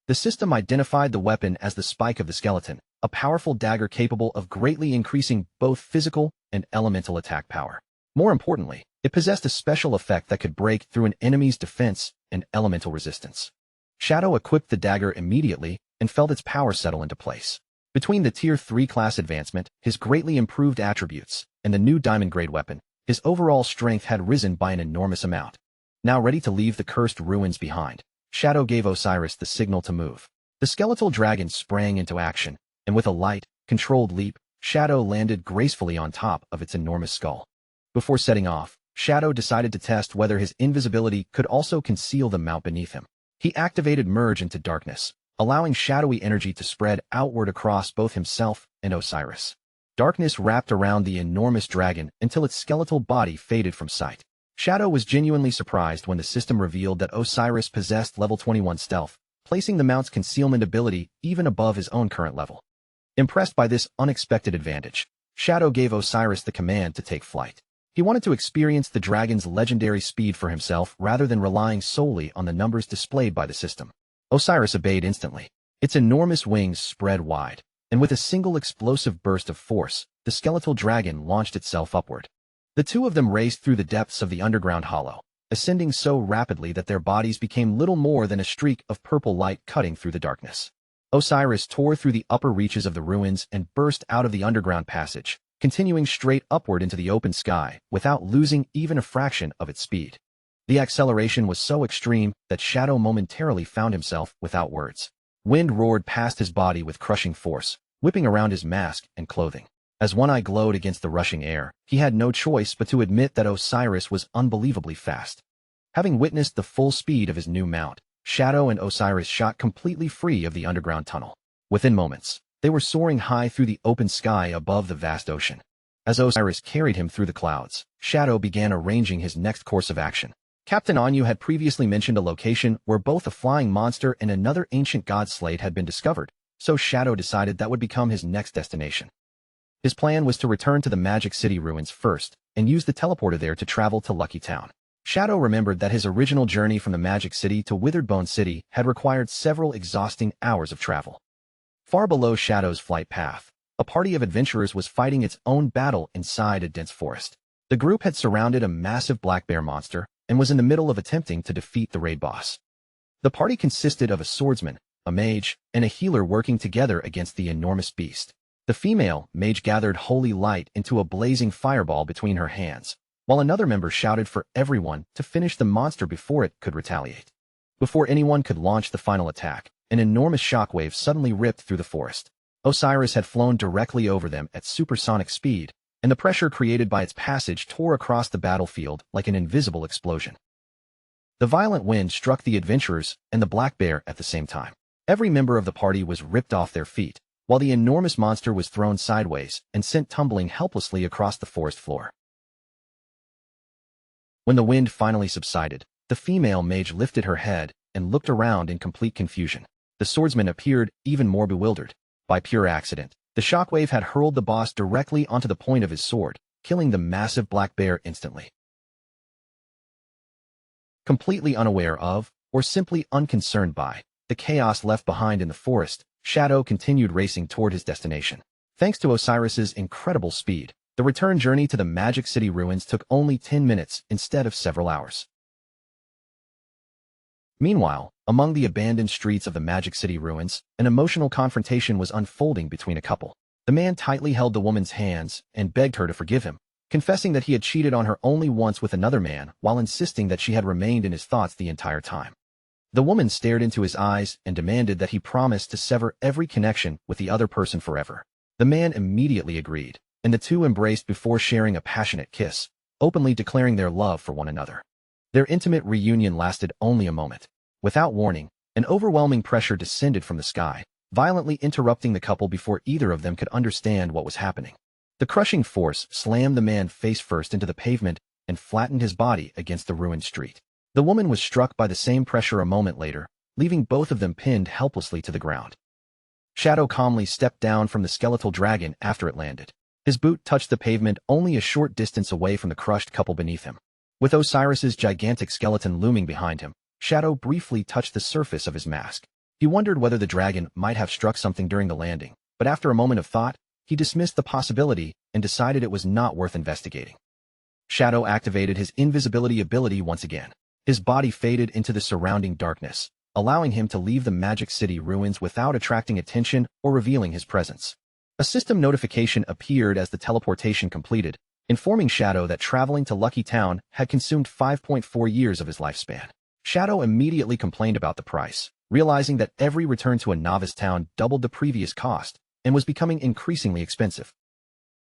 The system identified the weapon as the Spike of the Skeleton, a powerful dagger capable of greatly increasing both physical and elemental attack power. More importantly, it possessed a special effect that could break through an enemy's defense and elemental resistance. Shadow equipped the dagger immediately and felt its power settle into place. Between the Tier 3 class advancement, his greatly improved attributes, and the new diamond-grade weapon, his overall strength had risen by an enormous amount. Now ready to leave the cursed ruins behind, Shadow gave Osiris the signal to move. The skeletal dragon sprang into action, and with a light, controlled leap, Shadow landed gracefully on top of its enormous skull. Before setting off, Shadow decided to test whether his invisibility could also conceal the mount beneath him. He activated Merge into Darkness, allowing shadowy energy to spread outward across both himself and Osiris. Darkness wrapped around the enormous dragon until its skeletal body faded from sight. Shadow was genuinely surprised when the system revealed that Osiris possessed level 21 stealth, placing the mount's concealment ability even above his own current level. Impressed by this unexpected advantage, Shadow gave Osiris the command to take flight. He wanted to experience the dragon's legendary speed for himself rather than relying solely on the numbers displayed by the system. Osiris obeyed instantly. Its enormous wings spread wide, and with a single explosive burst of force, the skeletal dragon launched itself upward. The two of them raced through the depths of the underground hollow, ascending so rapidly that their bodies became little more than a streak of purple light cutting through the darkness. Osiris tore through the upper reaches of the ruins and burst out of the underground passage, continuing straight upward into the open sky without losing even a fraction of its speed. The acceleration was so extreme that Shadow momentarily found himself without words. Wind roared past his body with crushing force, whipping around his mask and clothing. As one eye glowed against the rushing air, he had no choice but to admit that Osiris was unbelievably fast. Having witnessed the full speed of his new mount, Shadow and Osiris shot completely free of the underground tunnel. Within moments, they were soaring high through the open sky above the vast ocean. As Osiris carried him through the clouds, Shadow began arranging his next course of action. Captain Anyu had previously mentioned a location where both a flying monster and another ancient god slate had been discovered, so Shadow decided that would become his next destination. His plan was to return to the Magic City ruins first, and use the teleporter there to travel to Lucky Town. Shadow remembered that his original journey from the Magic City to Withered Bone City had required several exhausting hours of travel. Far below Shadow's flight path, a party of adventurers was fighting its own battle inside a dense forest. The group had surrounded a massive black bear monster and was in the middle of attempting to defeat the raid boss. The party consisted of a swordsman, a mage, and a healer working together against the enormous beast. The female mage gathered holy light into a blazing fireball between her hands, while another member shouted for everyone to finish the monster before it could retaliate. Before anyone could launch the final attack, an enormous shockwave suddenly ripped through the forest. Osiris had flown directly over them at supersonic speed, and the pressure created by its passage tore across the battlefield like an invisible explosion. The violent wind struck the adventurers and the black bear at the same time. Every member of the party was ripped off their feet, while the enormous monster was thrown sideways and sent tumbling helplessly across the forest floor. When the wind finally subsided, the female mage lifted her head and looked around in complete confusion. The swordsman appeared even more bewildered. By pure accident, the shockwave had hurled the boss directly onto the point of his sword, killing the massive black bear instantly. Completely unaware of, or simply unconcerned by, the chaos left behind in the forest, Shadow continued racing toward his destination. Thanks to Osiris's incredible speed, the return journey to the Magic City ruins took only 10 minutes instead of several hours. Meanwhile, among the abandoned streets of the Magic City ruins, an emotional confrontation was unfolding between a couple. The man tightly held the woman's hands and begged her to forgive him, confessing that he had cheated on her only once with another man while insisting that she had remained in his thoughts the entire time. The woman stared into his eyes and demanded that he promise to sever every connection with the other person forever. The man immediately agreed, and the two embraced before sharing a passionate kiss, openly declaring their love for one another. Their intimate reunion lasted only a moment. Without warning, an overwhelming pressure descended from the sky, violently interrupting the couple before either of them could understand what was happening. The crushing force slammed the man face first into the pavement and flattened his body against the ruined street. The woman was struck by the same pressure a moment later, leaving both of them pinned helplessly to the ground. Shadow calmly stepped down from the skeletal dragon after it landed. His boot touched the pavement only a short distance away from the crushed couple beneath him. With Osiris's gigantic skeleton looming behind him, Shadow briefly touched the surface of his mask. He wondered whether the dragon might have struck something during the landing, but after a moment of thought, he dismissed the possibility and decided it was not worth investigating. Shadow activated his invisibility ability once again. His body faded into the surrounding darkness, allowing him to leave the Magic City ruins without attracting attention or revealing his presence. A system notification appeared as the teleportation completed, informing Shadow that traveling to Lucky Town had consumed 5.4 years of his lifespan. Shadow immediately complained about the price, realizing that every return to a novice town doubled the previous cost and was becoming increasingly expensive.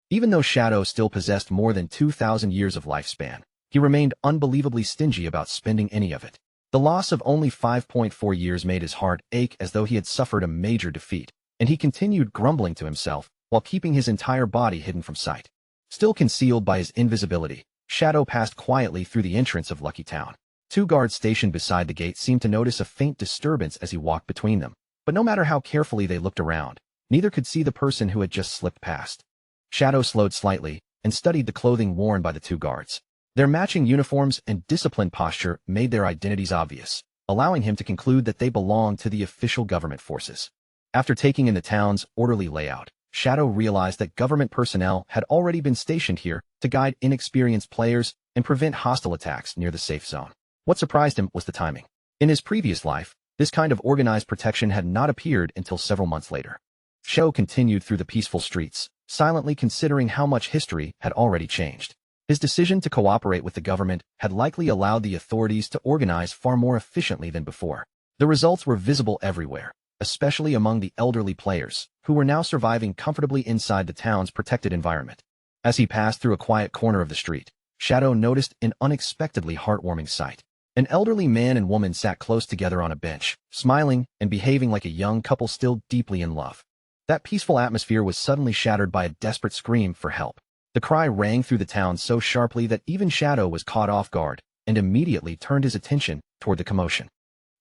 Even though Shadow still possessed more than 2,000 years of lifespan, he remained unbelievably stingy about spending any of it. The loss of only 5.4 years made his heart ache as though he had suffered a major defeat, and he continued grumbling to himself while keeping his entire body hidden from sight. Still concealed by his invisibility, Shadow passed quietly through the entrance of Lucky Town. Two guards stationed beside the gate seemed to notice a faint disturbance as he walked between them, but no matter how carefully they looked around, neither could see the person who had just slipped past. Shadow slowed slightly and studied the clothing worn by the two guards. Their matching uniforms and disciplined posture made their identities obvious, allowing him to conclude that they belonged to the official government forces. After taking in the town's orderly layout, Shadow realized that government personnel had already been stationed here to guide inexperienced players and prevent hostile attacks near the safe zone. What surprised him was the timing. In his previous life, this kind of organized protection had not appeared until several months later. Shadow continued through the peaceful streets, silently considering how much history had already changed. His decision to cooperate with the government had likely allowed the authorities to organize far more efficiently than before. The results were visible everywhere, especially among the elderly players, who were now surviving comfortably inside the town's protected environment. As he passed through a quiet corner of the street, Shadow noticed an unexpectedly heartwarming sight. An elderly man and woman sat close together on a bench, smiling and behaving like a young couple still deeply in love. That peaceful atmosphere was suddenly shattered by a desperate scream for help. The cry rang through the town so sharply that even Shadow was caught off guard and immediately turned his attention toward the commotion.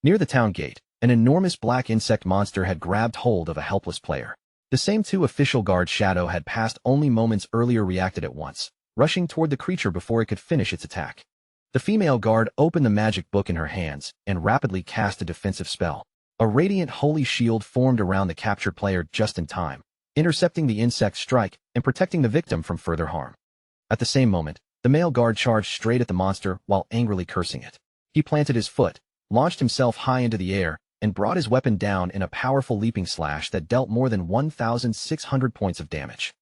Near the town gate, an enormous black insect monster had grabbed hold of a helpless player. The same two official guards Shadow had passed only moments earlier reacted at once, rushing toward the creature before it could finish its attack. The female guard opened the magic book in her hands and rapidly cast a defensive spell. A radiant holy shield formed around the captured player just in time, intercepting the insect's strike and protecting the victim from further harm. At the same moment, the male guard charged straight at the monster while angrily cursing it. He planted his foot, launched himself high into the air, and brought his weapon down in a powerful leaping slash that dealt more than 1,600 points of damage.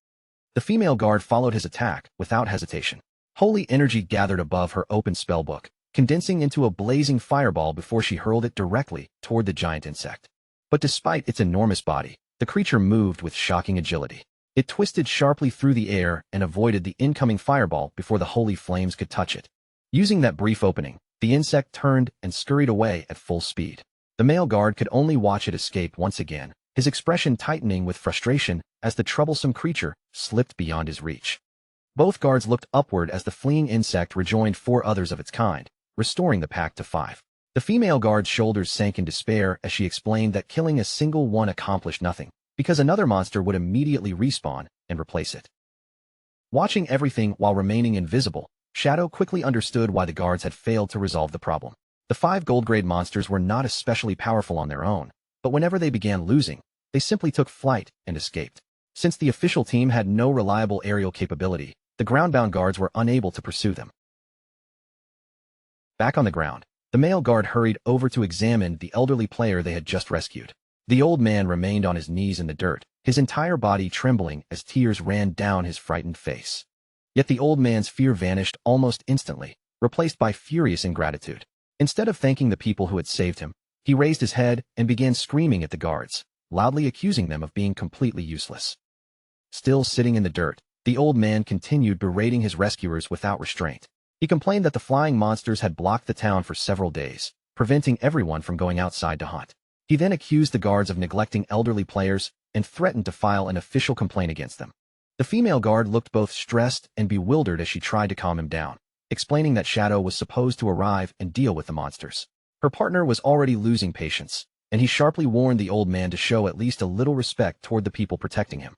The female guard followed his attack without hesitation. Holy energy gathered above her open spellbook, condensing into a blazing fireball before she hurled it directly toward the giant insect. But despite its enormous body, the creature moved with shocking agility. It twisted sharply through the air and avoided the incoming fireball before the holy flames could touch it. Using that brief opening, the insect turned and scurried away at full speed. The male guard could only watch it escape once again, his expression tightening with frustration as the troublesome creature slipped beyond his reach. Both guards looked upward as the fleeing insect rejoined 4 others of its kind, restoring the pack to 5. The female guard's shoulders sank in despair as she explained that killing a single one accomplished nothing, because another monster would immediately respawn and replace it. Watching everything while remaining invisible, Shadow quickly understood why the guards had failed to resolve the problem. The 5 gold-grade monsters were not especially powerful on their own, but whenever they began losing, they simply took flight and escaped. Since the official team had no reliable aerial capability, the ground-bound guards were unable to pursue them. Back on the ground, the male guard hurried over to examine the elderly player they had just rescued. The old man remained on his knees in the dirt, his entire body trembling as tears ran down his frightened face. Yet the old man's fear vanished almost instantly, replaced by furious ingratitude. Instead of thanking the people who had saved him, he raised his head and began screaming at the guards, loudly accusing them of being completely useless. Still sitting in the dirt, the old man continued berating his rescuers without restraint. He complained that the flying monsters had blocked the town for several days, preventing everyone from going outside to hunt. He then accused the guards of neglecting elderly players and threatened to file an official complaint against them. The female guard looked both stressed and bewildered as she tried to calm him down. explaining that Shadow was supposed to arrive and deal with the monsters. Her partner was already losing patience, and he sharply warned the old man to show at least a little respect toward the people protecting him.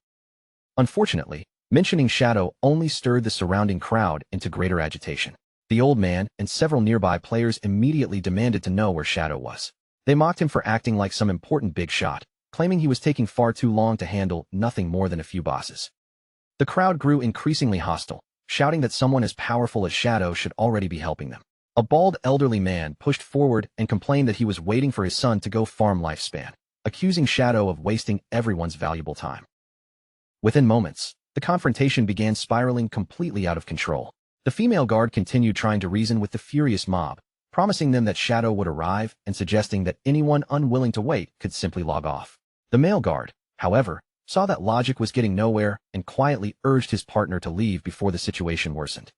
Unfortunately, mentioning Shadow only stirred the surrounding crowd into greater agitation. The old man and several nearby players immediately demanded to know where Shadow was. They mocked him for acting like some important big shot, claiming he was taking far too long to handle nothing more than a few bosses. The crowd grew increasingly hostile, shouting that someone as powerful as Shadow should already be helping them. A bald elderly man pushed forward and complained that he was waiting for his son to go farm lifespan, accusing Shadow of wasting everyone's valuable time. Within moments, the confrontation began spiraling completely out of control. The female guard continued trying to reason with the furious mob, promising them that Shadow would arrive and suggesting that anyone unwilling to wait could simply log off. The male guard, however, saw that logic was getting nowhere and quietly urged his partner to leave before the situation worsened.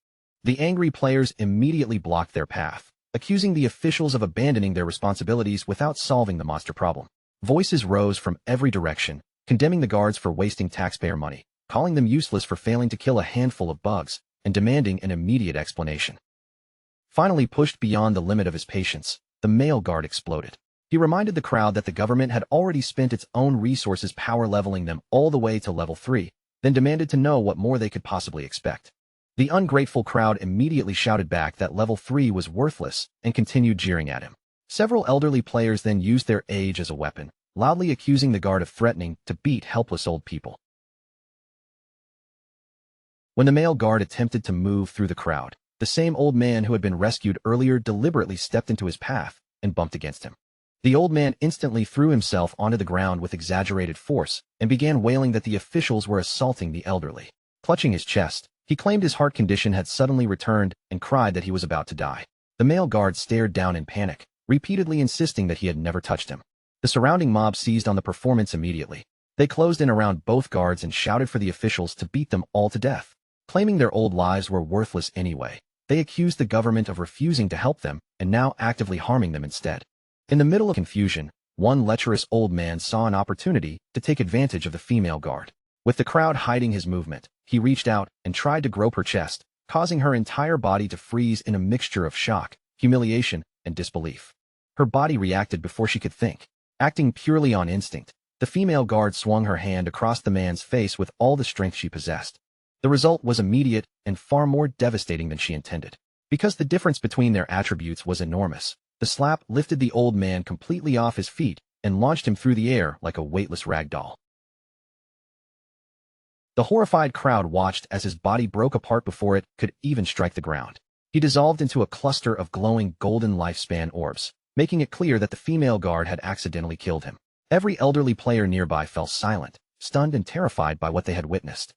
The angry players immediately blocked their path, accusing the officials of abandoning their responsibilities without solving the monster problem. Voices rose from every direction, condemning the guards for wasting taxpayer money, calling them useless for failing to kill a handful of bugs, and demanding an immediate explanation. Finally pushed beyond the limit of his patience, the male guard exploded. He reminded the crowd that the government had already spent its own resources power leveling them all the way to level 3, then demanded to know what more they could possibly expect. The ungrateful crowd immediately shouted back that level 3 was worthless and continued jeering at him. Several elderly players then used their age as a weapon, loudly accusing the guard of threatening to beat helpless old people. When the male guard attempted to move through the crowd, the same old man who had been rescued earlier deliberately stepped into his path and bumped against him. The old man instantly threw himself onto the ground with exaggerated force and began wailing that the officials were assaulting the elderly. Clutching his chest, he claimed his heart condition had suddenly returned and cried that he was about to die. The male guard stared down in panic, repeatedly insisting that he had never touched him. The surrounding mob seized on the performance immediately. They closed in around both guards and shouted for the officials to beat them all to death. Claiming their old lives were worthless anyway, they accused the government of refusing to help them and now actively harming them instead. In the middle of confusion, one lecherous old man saw an opportunity to take advantage of the female guard. With the crowd hiding his movement, he reached out and tried to grope her chest, causing her entire body to freeze in a mixture of shock, humiliation, and disbelief. Her body reacted before she could think. Acting purely on instinct, the female guard swung her hand across the man's face with all the strength she possessed. The result was immediate and far more devastating than she intended. Because the difference between their attributes was enormous, the slap lifted the old man completely off his feet and launched him through the air like a weightless rag doll. The horrified crowd watched as his body broke apart before it could even strike the ground. He dissolved into a cluster of glowing golden lifespan orbs, making it clear that the female guard had accidentally killed him. Every elderly player nearby fell silent, stunned and terrified by what they had witnessed.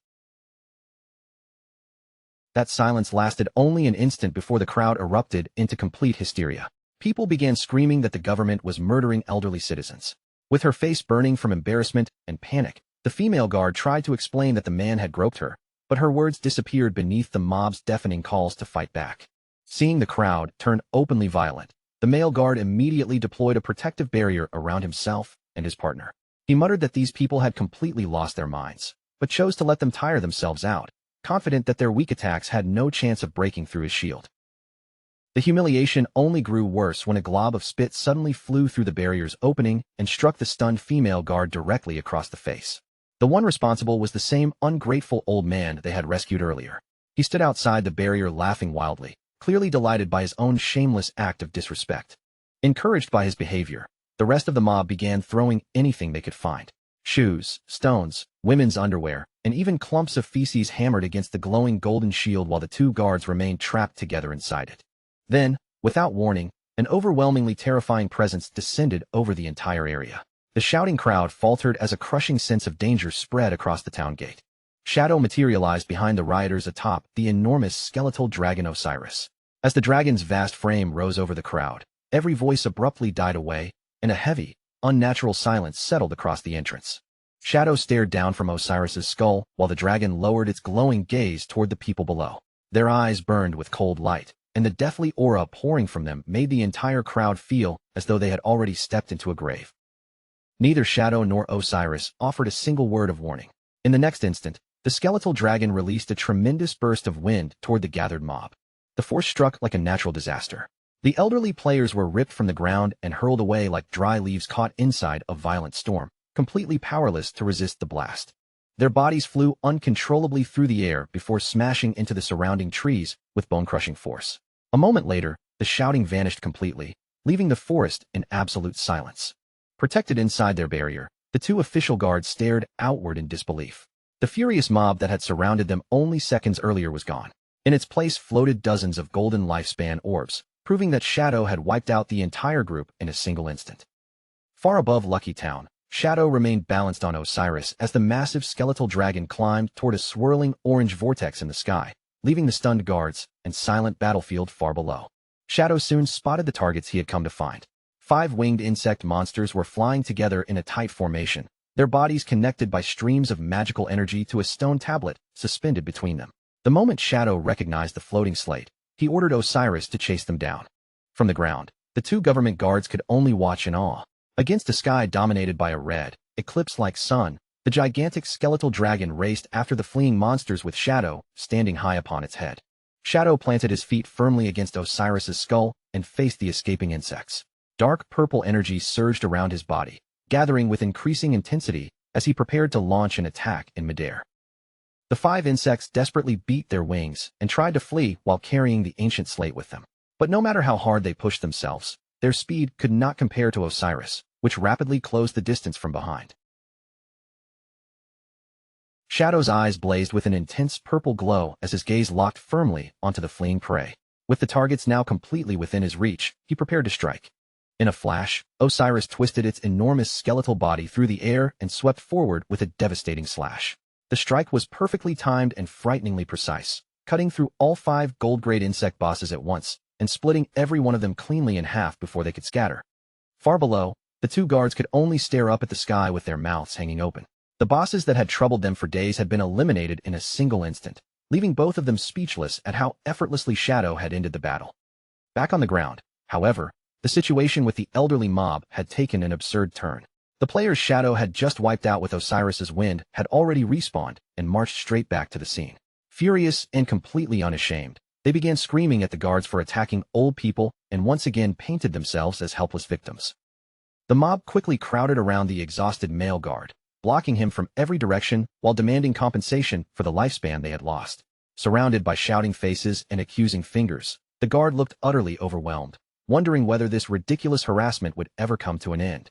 That silence lasted only an instant before the crowd erupted into complete hysteria. People began screaming that the government was murdering elderly citizens. With her face burning from embarrassment and panic, the female guard tried to explain that the man had groped her, but her words disappeared beneath the mob's deafening calls to fight back. Seeing the crowd turn openly violent, the male guard immediately deployed a protective barrier around himself and his partner. He muttered that these people had completely lost their minds, but chose to let them tire themselves out, confident that their weak attacks had no chance of breaking through his shield. The humiliation only grew worse when a glob of spit suddenly flew through the barrier's opening and struck the stunned female guard directly across the face. The one responsible was the same ungrateful old man they had rescued earlier. He stood outside the barrier laughing wildly, clearly delighted by his own shameless act of disrespect. Encouraged by his behavior, the rest of the mob began throwing anything they could find. Shoes, stones, women's underwear, and even clumps of feces hammered against the glowing golden shield while the two guards remained trapped together inside it. Then, without warning, an overwhelmingly terrifying presence descended over the entire area. The shouting crowd faltered as a crushing sense of danger spread across the town gate. Shadow materialized behind the rioters atop the enormous skeletal dragon Osiris. As the dragon's vast frame rose over the crowd, every voice abruptly died away, and a heavy, unnatural silence settled across the entrance. Shadow stared down from Osiris's skull while the dragon lowered its glowing gaze toward the people below. Their eyes burned with cold light, and the deathly aura pouring from them made the entire crowd feel as though they had already stepped into a grave. Neither Shadow nor Osiris offered a single word of warning. In the next instant, the skeletal dragon released a tremendous burst of wind toward the gathered mob. The force struck like a natural disaster. The elderly players were ripped from the ground and hurled away like dry leaves caught inside a violent storm, completely powerless to resist the blast. Their bodies flew uncontrollably through the air before smashing into the surrounding trees with bone-crushing force. A moment later, the shouting vanished completely, leaving the forest in absolute silence. Protected inside their barrier, the two official guards stared outward in disbelief. The furious mob that had surrounded them only seconds earlier was gone. In its place floated dozens of golden lifespan orbs, proving that Shadow had wiped out the entire group in a single instant. Far above Lucky Town, Shadow remained balanced on Osiris as the massive skeletal dragon climbed toward a swirling orange vortex in the sky, leaving the stunned guards and silent battlefield far below. Shadow soon spotted the targets he had come to find. 5 winged insect monsters were flying together in a tight formation, their bodies connected by streams of magical energy to a stone tablet suspended between them. The moment Shadow recognized the floating slate, he ordered Osiris to chase them down. From the ground, the 2 government guards could only watch in awe. Against a sky dominated by a red, eclipse-like sun, the gigantic skeletal dragon raced after the fleeing monsters with Shadow standing high upon its head. Shadow planted his feet firmly against Osiris's skull and faced the escaping insects. Dark purple energy surged around his body, gathering with increasing intensity as he prepared to launch an attack in midair. The 5 insects desperately beat their wings and tried to flee while carrying the ancient slate with them. But no matter how hard they pushed themselves, their speed could not compare to Osiris, which rapidly closed the distance from behind. Shadow's eyes blazed with an intense purple glow as his gaze locked firmly onto the fleeing prey. With the targets now completely within his reach, he prepared to strike. In a flash, Osiris twisted its enormous skeletal body through the air and swept forward with a devastating slash. The strike was perfectly timed and frighteningly precise, cutting through all 5 gold-grade insect bosses at once and splitting every one of them cleanly in half before they could scatter. Far below, the 2 guards could only stare up at the sky with their mouths hanging open. The bosses that had troubled them for days had been eliminated in a single instant, leaving both of them speechless at how effortlessly Shadow had ended the battle. Back on the ground, however, the situation with the elderly mob had taken an absurd turn. The players Shadow had just wiped out with Osiris's wind had already respawned and marched straight back to the scene. Furious and completely unashamed, they began screaming at the guards for attacking old people and once again painted themselves as helpless victims. The mob quickly crowded around the exhausted male guard, blocking him from every direction while demanding compensation for the lifespan they had lost. Surrounded by shouting faces and accusing fingers, the guard looked utterly overwhelmed, wondering whether this ridiculous harassment would ever come to an end.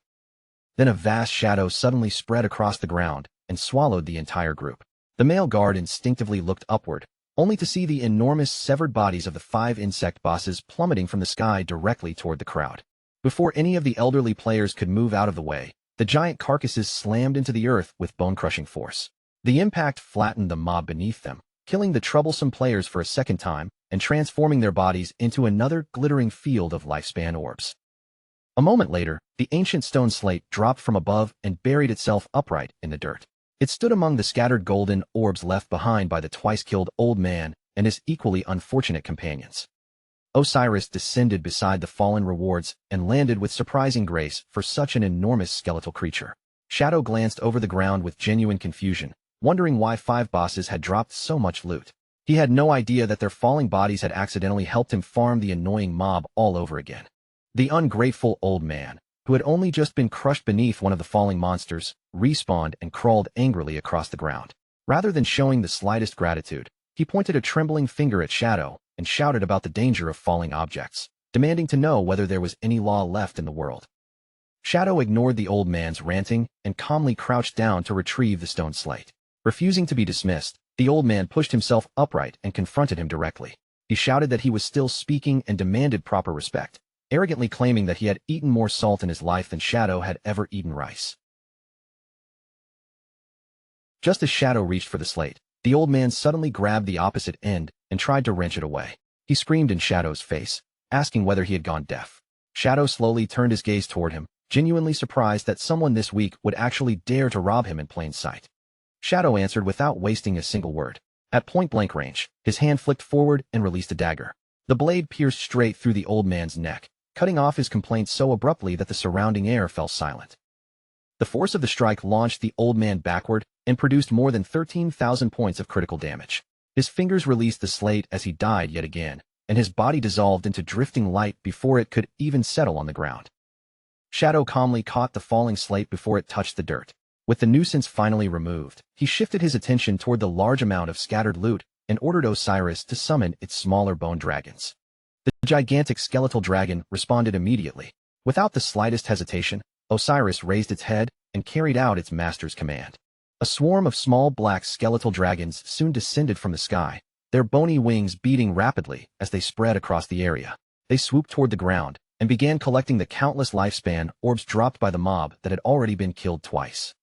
Then a vast shadow suddenly spread across the ground and swallowed the entire group. The male guard instinctively looked upward, only to see the enormous severed bodies of the 5 insect bosses plummeting from the sky directly toward the crowd. Before any of the elderly players could move out of the way, the giant carcasses slammed into the earth with bone-crushing force. The impact flattened the mob beneath them, killing the troublesome players for a second time and transforming their bodies into another glittering field of lifespan orbs. A moment later, the ancient stone slate dropped from above and buried itself upright in the dirt. It stood among the scattered golden orbs left behind by the twice-killed old man and his equally unfortunate companions. Osiris descended beside the fallen rewards and landed with surprising grace for such an enormous skeletal creature. Shadow glanced over the ground with genuine confusion, wondering why 5 bosses had dropped so much loot. He had no idea that their falling bodies had accidentally helped him farm the annoying mob all over again. The ungrateful old man, who had only just been crushed beneath one of the falling monsters, respawned and crawled angrily across the ground. Rather than showing the slightest gratitude, he pointed a trembling finger at Shadow and shouted about the danger of falling objects, demanding to know whether there was any law left in the world. Shadow ignored the old man's ranting and calmly crouched down to retrieve the stone slate. Refusing to be dismissed, the old man pushed himself upright and confronted him directly. He shouted that he was still speaking and demanded proper respect, arrogantly claiming that he had eaten more salt in his life than Shadow had ever eaten rice. Just as Shadow reached for the slate, the old man suddenly grabbed the opposite end and tried to wrench it away. He screamed in Shadow's face, asking whether he had gone deaf. Shadow slowly turned his gaze toward him, genuinely surprised that someone this weak would actually dare to rob him in plain sight. Shadow answered without wasting a single word. At point-blank range, his hand flicked forward and released a dagger. The blade pierced straight through the old man's neck, cutting off his complaint so abruptly that the surrounding air fell silent. The force of the strike launched the old man backward and produced more than 13,000 points of critical damage. His fingers released the slate as he died yet again, and his body dissolved into drifting light before it could even settle on the ground. Shadow calmly caught the falling slate before it touched the dirt. With the nuisance finally removed, he shifted his attention toward the large amount of scattered loot and ordered Osiris to summon its smaller bone dragons. The gigantic skeletal dragon responded immediately. Without the slightest hesitation, Osiris raised its head and carried out its master's command. A swarm of small black skeletal dragons soon descended from the sky, their bony wings beating rapidly as they spread across the area. They swooped toward the ground and began collecting the countless lifespan orbs dropped by the mob that had already been killed twice.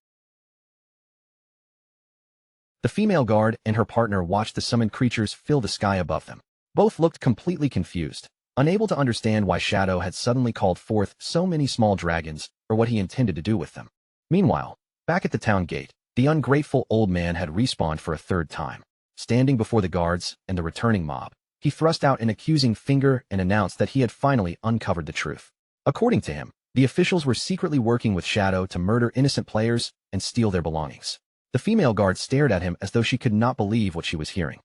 The female guard and her partner watched the summoned creatures fill the sky above them. Both looked completely confused, unable to understand why Shadow had suddenly called forth so many small dragons or what he intended to do with them. Meanwhile, back at the town gate, the ungrateful old man had respawned for a third time. Standing before the guards and the returning mob, he thrust out an accusing finger and announced that he had finally uncovered the truth. According to him, the officials were secretly working with Shadow to murder innocent players and steal their belongings. The female guard stared at him as though she could not believe what she was hearing.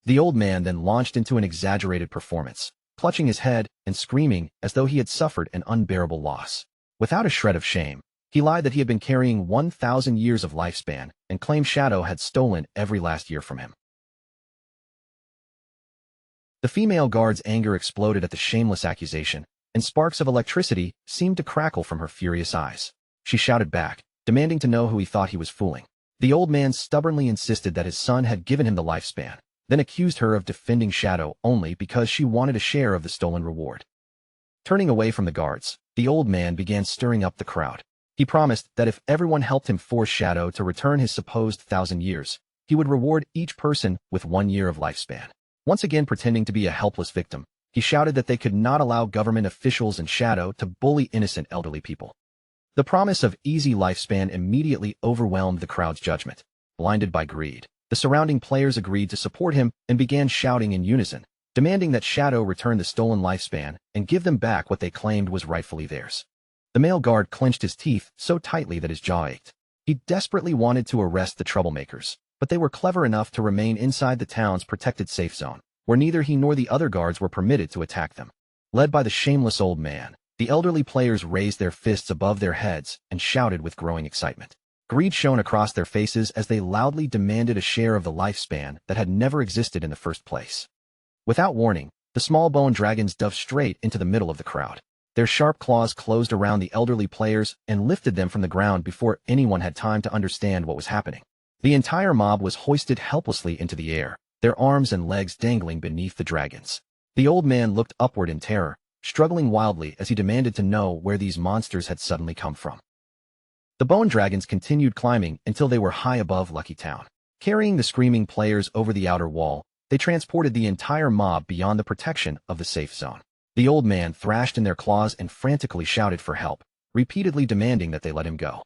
The old man then launched into an exaggerated performance, clutching his head and screaming as though he had suffered an unbearable loss. Without a shred of shame, he lied that he had been carrying 1,000 years of lifespan and claimed Shadow had stolen every last year from him. The female guard's anger exploded at the shameless accusation, and sparks of electricity seemed to crackle from her furious eyes. She shouted back, demanding to know who he thought he was fooling. The old man stubbornly insisted that his son had given him the lifespan, then accused her of defending Shadow only because she wanted a share of the stolen reward. Turning away from the guards, the old man began stirring up the crowd. He promised that if everyone helped him force Shadow to return his supposed 1,000 years, he would reward each person with 1 year of lifespan. Once again pretending to be a helpless victim, he shouted that they could not allow government officials and Shadow to bully innocent elderly people. The promise of easy lifespan immediately overwhelmed the crowd's judgment. Blinded by greed, the surrounding players agreed to support him and began shouting in unison, demanding that Shadow return the stolen lifespan and give them back what they claimed was rightfully theirs. The male guard clenched his teeth so tightly that his jaw ached. He desperately wanted to arrest the troublemakers, but they were clever enough to remain inside the town's protected safe zone, where neither he nor the other guards were permitted to attack them. Led by the shameless old man, the elderly players raised their fists above their heads and shouted with growing excitement. Greed shone across their faces as they loudly demanded a share of the lifespan that had never existed in the first place. Without warning, the small bone dragons dove straight into the middle of the crowd. Their sharp claws closed around the elderly players and lifted them from the ground before anyone had time to understand what was happening. The entire mob was hoisted helplessly into the air, their arms and legs dangling beneath the dragons. The old man looked upward in terror, struggling wildly as he demanded to know where these monsters had suddenly come from. The bone dragons continued climbing until they were high above Lucky Town. Carrying the screaming players over the outer wall, they transported the entire mob beyond the protection of the safe zone. The old man thrashed in their claws and frantically shouted for help, repeatedly demanding that they let him go.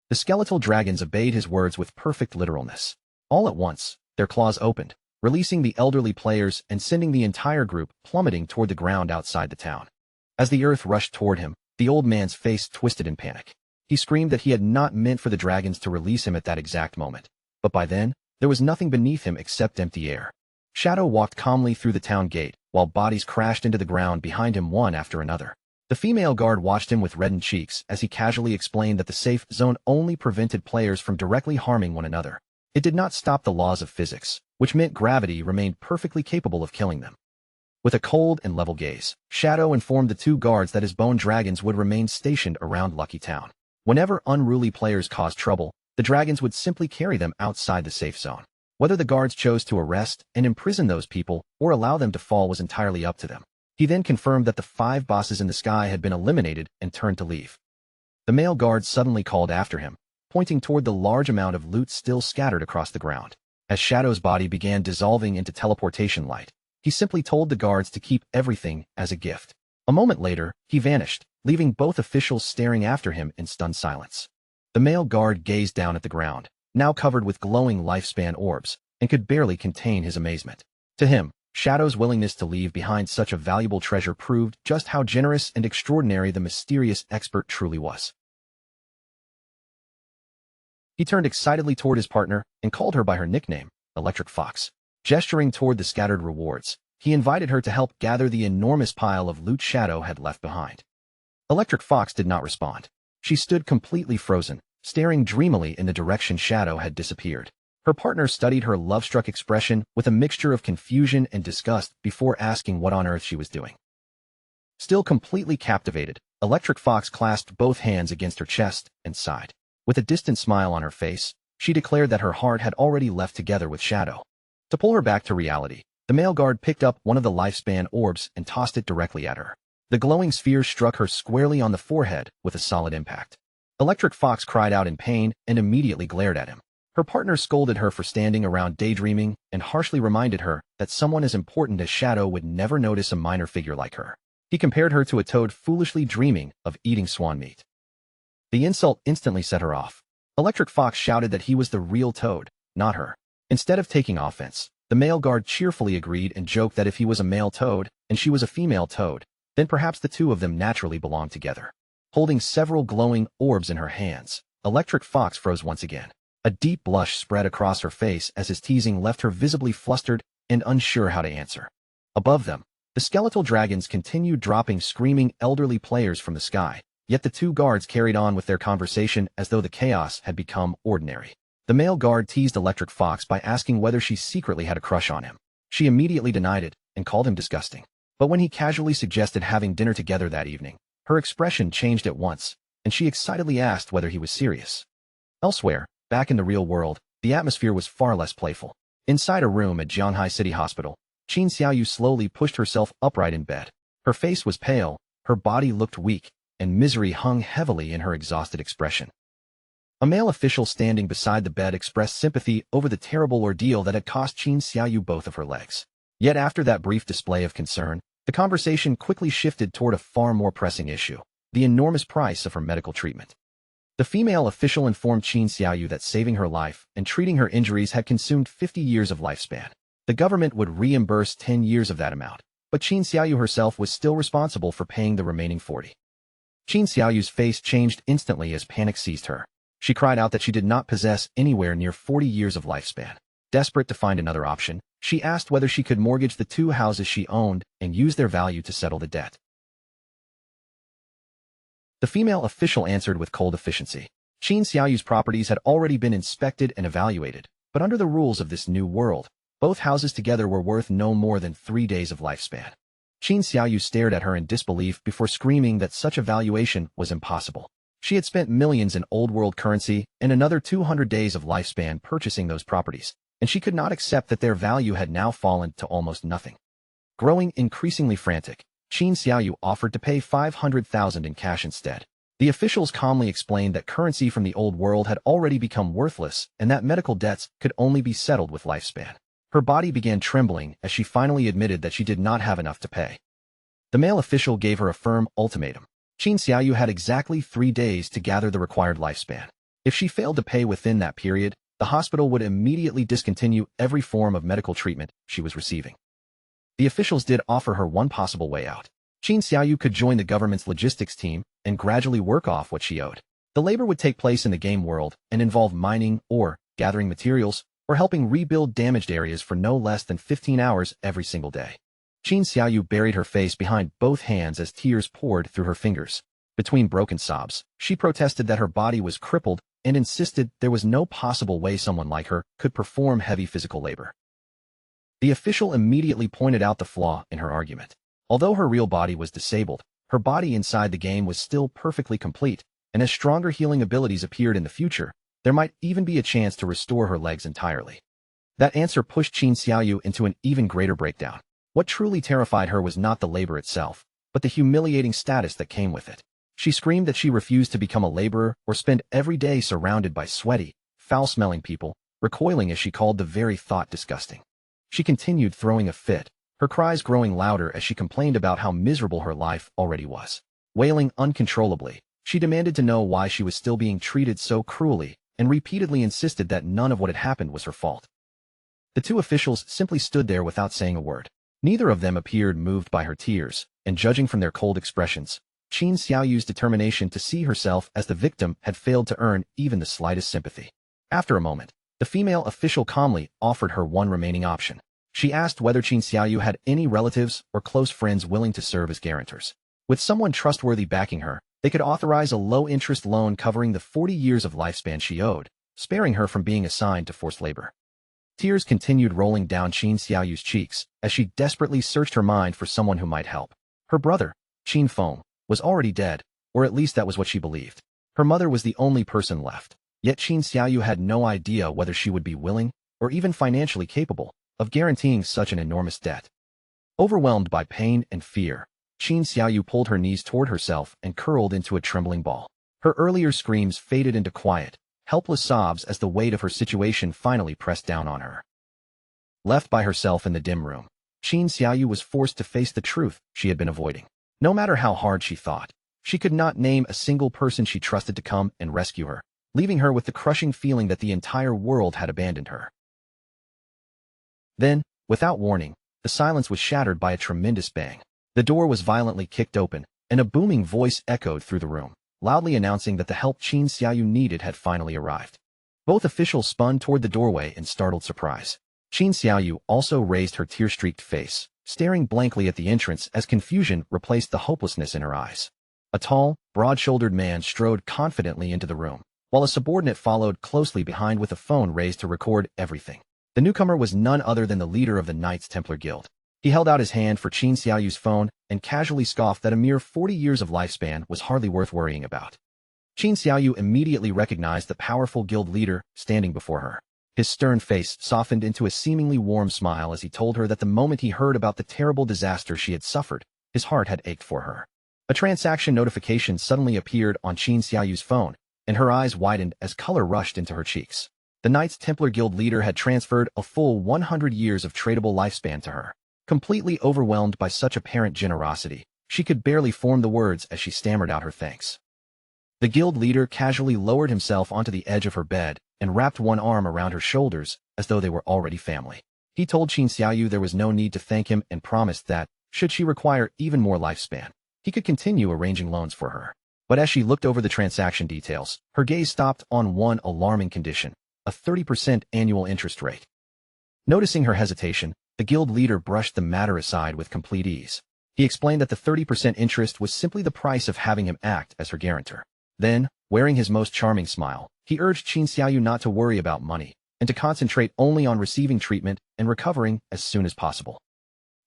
The skeletal dragons obeyed his words with perfect literalness. All at once, their claws opened, releasing the elderly players and sending the entire group plummeting toward the ground outside the town. As the earth rushed toward him, the old man's face twisted in panic. He screamed that he had not meant for the dragons to release him at that exact moment. But by then, there was nothing beneath him except empty air. Shadow walked calmly through the town gate, while bodies crashed into the ground behind him one after another. The female guard watched him with reddened cheeks as he casually explained that the safe zone only prevented players from directly harming one another. It did not stop the laws of physics, which meant gravity remained perfectly capable of killing them. With a cold and level gaze, Shadow informed the two guards that his bone dragons would remain stationed around Lucky Town. Whenever unruly players caused trouble, the dragons would simply carry them outside the safe zone. Whether the guards chose to arrest and imprison those people or allow them to fall was entirely up to them. He then confirmed that the 5 bosses in the sky had been eliminated and turned to leave. The male guard suddenly called after him, pointing toward the large amount of loot still scattered across the ground. As Shadow's body began dissolving into teleportation light, he simply told the guards to keep everything as a gift. A moment later, he vanished, leaving both officials staring after him in stunned silence. The male guard gazed down at the ground, now covered with glowing lifespan orbs, and could barely contain his amazement. To him, Shadow's willingness to leave behind such a valuable treasure proved just how generous and extraordinary the mysterious expert truly was. He turned excitedly toward his partner and called her by her nickname, Electric Fox. Gesturing toward the scattered rewards, he invited her to help gather the enormous pile of loot Shadow had left behind. Electric Fox did not respond. She stood completely frozen, staring dreamily in the direction Shadow had disappeared. Her partner studied her love-struck expression with a mixture of confusion and disgust before asking what on earth she was doing. Still completely captivated, Electric Fox clasped both hands against her chest and sighed. With a distant smile on her face, she declared that her heart had already left together with Shadow. To pull her back to reality, the male guard picked up one of the lifespan orbs and tossed it directly at her. The glowing sphere struck her squarely on the forehead with a solid impact. Electric Fox cried out in pain and immediately glared at him. Her partner scolded her for standing around daydreaming and harshly reminded her that someone as important as Shadow would never notice a minor figure like her. He compared her to a toad foolishly dreaming of eating swan meat. The insult instantly set her off. Electric Fox shouted that he was the real toad, not her. Instead of taking offense, the male guard cheerfully agreed and joked that if he was a male toad and she was a female toad, then perhaps the two of them naturally belonged together. Holding several glowing orbs in her hands, Electric Fox froze once again. A deep blush spread across her face as his teasing left her visibly flustered and unsure how to answer. Above them, the skeletal dragons continued dropping screaming elderly players from the sky, yet the two guards carried on with their conversation as though the chaos had become ordinary. The male guard teased Electric Fox by asking whether she secretly had a crush on him. She immediately denied it and called him disgusting. But when he casually suggested having dinner together that evening, her expression changed at once, and she excitedly asked whether he was serious. Elsewhere, back in the real world, the atmosphere was far less playful. Inside a room at Jianhai City Hospital, Qin Xiaoyu slowly pushed herself upright in bed. Her face was pale, her body looked weak, and misery hung heavily in her exhausted expression. A male official standing beside the bed expressed sympathy over the terrible ordeal that had cost Qin Xiaoyu both of her legs. Yet after that brief display of concern, the conversation quickly shifted toward a far more pressing issue: the enormous price of her medical treatment. The female official informed Qin Xiaoyu that saving her life and treating her injuries had consumed 50 years of lifespan. The government would reimburse 10 years of that amount, but Qin Xiaoyu herself was still responsible for paying the remaining 40. Qin Xiaoyu's face changed instantly as panic seized her. She cried out that she did not possess anywhere near 40 years of lifespan. Desperate to find another option, she asked whether she could mortgage the 2 houses she owned and use their value to settle the debt. The female official answered with cold efficiency. Qin Xiaoyu's properties had already been inspected and evaluated, but under the rules of this new world, both houses together were worth no more than 3 days of lifespan. Qin Xiaoyu stared at her in disbelief before screaming that such a valuation was impossible. She had spent millions in old world currency and another 200 days of lifespan purchasing those properties, and she could not accept that their value had now fallen to almost nothing. Growing increasingly frantic, Qin Xiaoyu offered to pay 500,000 in cash instead. The officials calmly explained that currency from the old world had already become worthless and that medical debts could only be settled with lifespan. Her body began trembling as she finally admitted that she did not have enough to pay. The male official gave her a firm ultimatum. Qin Xiaoyu had exactly 3 days to gather the required lifespan. If she failed to pay within that period, the hospital would immediately discontinue every form of medical treatment she was receiving. The officials did offer her one possible way out. Qin Xiaoyu could join the government's logistics team and gradually work off what she owed. The labor would take place in the game world and involve mining or gathering materials or helping rebuild damaged areas for no less than 15 hours every single day. Qin Xiaoyu buried her face behind both hands as tears poured through her fingers. Between broken sobs, she protested that her body was crippled and insisted there was no possible way someone like her could perform heavy physical labor. The official immediately pointed out the flaw in her argument. Although her real body was disabled, her body inside the game was still perfectly complete, and as stronger healing abilities appeared in the future, there might even be a chance to restore her legs entirely. That answer pushed Qin Xiaoyu into an even greater breakdown. What truly terrified her was not the labor itself, but the humiliating status that came with it. She screamed that she refused to become a laborer or spend every day surrounded by sweaty, foul-smelling people, recoiling as she called the very thought disgusting. She continued throwing a fit, her cries growing louder as she complained about how miserable her life already was. Wailing uncontrollably, she demanded to know why she was still being treated so cruelly and repeatedly insisted that none of what had happened was her fault. The two officials simply stood there without saying a word. Neither of them appeared moved by her tears, and judging from their cold expressions, Qin Xiaoyu's determination to see herself as the victim had failed to earn even the slightest sympathy. After a moment, the female official calmly offered her one remaining option. She asked whether Qin Xiaoyu had any relatives or close friends willing to serve as guarantors. With someone trustworthy backing her, they could authorize a low-interest loan covering the 40 years of lifespan she owed, sparing her from being assigned to forced labor. Tears continued rolling down Qin Xiaoyu's cheeks as she desperately searched her mind for someone who might help. Her brother, Qin Feng, was already dead, or at least that was what she believed. Her mother was the only person left, yet Qin Xiaoyu had no idea whether she would be willing, or even financially capable, of guaranteeing such an enormous debt. Overwhelmed by pain and fear, Qin Xiaoyu pulled her knees toward herself and curled into a trembling ball. Her earlier screams faded into quiet, helpless sobs as the weight of her situation finally pressed down on her. Left by herself in the dim room, Qin Xiaoyu was forced to face the truth she had been avoiding. No matter how hard she thought, she could not name a single person she trusted to come and rescue her, leaving her with the crushing feeling that the entire world had abandoned her. Then, without warning, the silence was shattered by a tremendous bang. The door was violently kicked open, and a booming voice echoed through the room, loudly announcing that the help Qin Xiaoyu needed had finally arrived. Both officials spun toward the doorway in startled surprise. Qin Xiaoyu also raised her tear-streaked face, staring blankly at the entrance as confusion replaced the hopelessness in her eyes. A tall, broad-shouldered man strode confidently into the room, while a subordinate followed closely behind with a phone raised to record everything. The newcomer was none other than the leader of the Knights Templar Guild. He held out his hand for Qin Xiaoyu's phone and casually scoffed that a mere 40 years of lifespan was hardly worth worrying about. Qin Xiaoyu immediately recognized the powerful guild leader standing before her. His stern face softened into a seemingly warm smile as he told her that the moment he heard about the terrible disaster she had suffered, his heart had ached for her. A transaction notification suddenly appeared on Qin Xiaoyu's phone, and her eyes widened as color rushed into her cheeks. The Knights Templar Guild leader had transferred a full 100 years of tradable lifespan to her. Completely overwhelmed by such apparent generosity, she could barely form the words as she stammered out her thanks. The guild leader casually lowered himself onto the edge of her bed and wrapped one arm around her shoulders as though they were already family. He told Qin Xiaoyu there was no need to thank him and promised that, should she require even more lifespan, he could continue arranging loans for her. But as she looked over the transaction details, her gaze stopped on one alarming condition: a 30% annual interest rate. Noticing her hesitation, the guild leader brushed the matter aside with complete ease. He explained that the 30% interest was simply the price of having him act as her guarantor. Then, wearing his most charming smile, he urged Qin Xiaoyu not to worry about money, and to concentrate only on receiving treatment and recovering as soon as possible.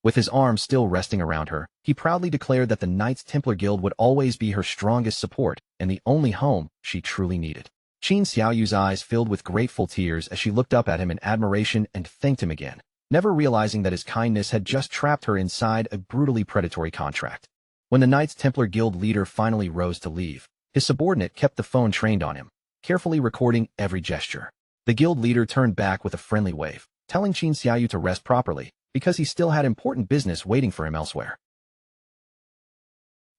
With his arm still resting around her, he proudly declared that the Knights Templar Guild would always be her strongest support and the only home she truly needed. Qin Xiaoyu's eyes filled with grateful tears as she looked up at him in admiration and thanked him again, never realizing that his kindness had just trapped her inside a brutally predatory contract. When the Knights Templar Guild leader finally rose to leave, his subordinate kept the phone trained on him, carefully recording every gesture. The guild leader turned back with a friendly wave, telling Qin Xiaoyu to rest properly, because he still had important business waiting for him elsewhere.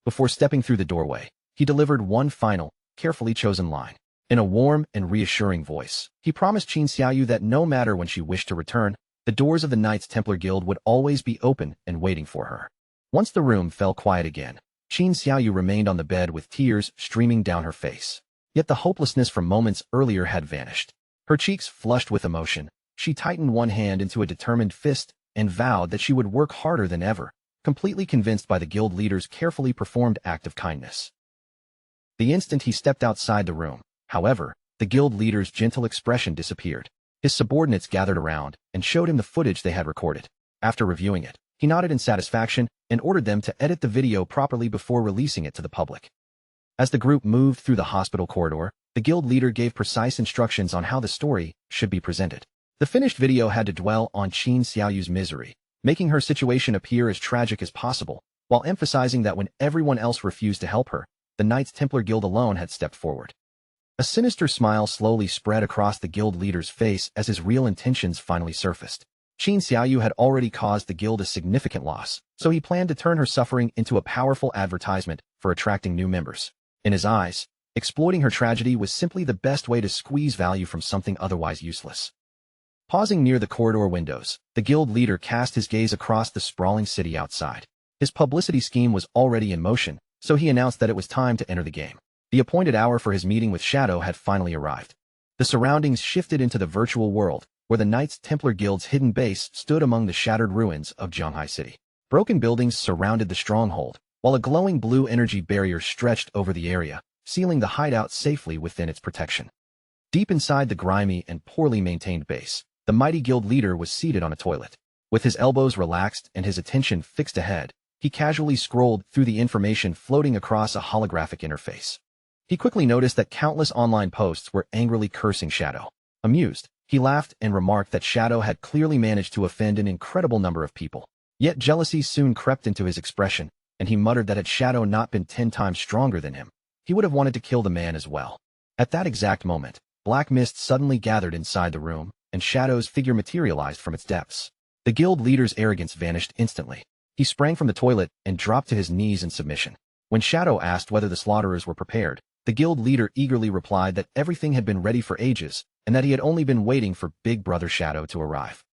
Before stepping through the doorway, he delivered one final, carefully chosen line. In a warm and reassuring voice, he promised Qin Xiaoyu that no matter when she wished to return, the doors of the Knights Templar Guild would always be open and waiting for her. Once the room fell quiet again, Qin Xiaoyu remained on the bed with tears streaming down her face. Yet the hopelessness from moments earlier had vanished. Her cheeks flushed with emotion, she tightened one hand into a determined fist and vowed that she would work harder than ever, completely convinced by the guild leader's carefully performed act of kindness. The instant he stepped outside the room, however, the guild leader's gentle expression disappeared. His subordinates gathered around and showed him the footage they had recorded. After reviewing it, he nodded in satisfaction and ordered them to edit the video properly before releasing it to the public. As the group moved through the hospital corridor, the guild leader gave precise instructions on how the story should be presented. The finished video had to dwell on Qin Xiaoyu's misery, making her situation appear as tragic as possible, while emphasizing that when everyone else refused to help her, the Knights Templar Guild alone had stepped forward. A sinister smile slowly spread across the guild leader's face as his real intentions finally surfaced. Qin Xiaoyu had already caused the guild a significant loss, so he planned to turn her suffering into a powerful advertisement for attracting new members. In his eyes, exploiting her tragedy was simply the best way to squeeze value from something otherwise useless. Pausing near the corridor windows, the guild leader cast his gaze across the sprawling city outside. His publicity scheme was already in motion, so he announced that it was time to enter the game. The appointed hour for his meeting with Shadow had finally arrived. The surroundings shifted into the virtual world, where the Knights Templar Guild's hidden base stood among the shattered ruins of Shanghai City. Broken buildings surrounded the stronghold, while a glowing blue energy barrier stretched over the area, sealing the hideout safely within its protection. Deep inside the grimy and poorly maintained base, the mighty guild leader was seated on a toilet. With his elbows relaxed and his attention fixed ahead, he casually scrolled through the information floating across a holographic interface. He quickly noticed that countless online posts were angrily cursing Shadow. Amused, he laughed and remarked that Shadow had clearly managed to offend an incredible number of people. Yet jealousy soon crept into his expression, and he muttered that had Shadow not been 10 times stronger than him, he would have wanted to kill the man as well. At that exact moment, black mist suddenly gathered inside the room, and Shadow's figure materialized from its depths. The guild leader's arrogance vanished instantly. He sprang from the toilet and dropped to his knees in submission. When Shadow asked whether the slaughterers were prepared, the guild leader eagerly replied that everything had been ready for ages, and that he had only been waiting for Big Brother Shadow to arrive.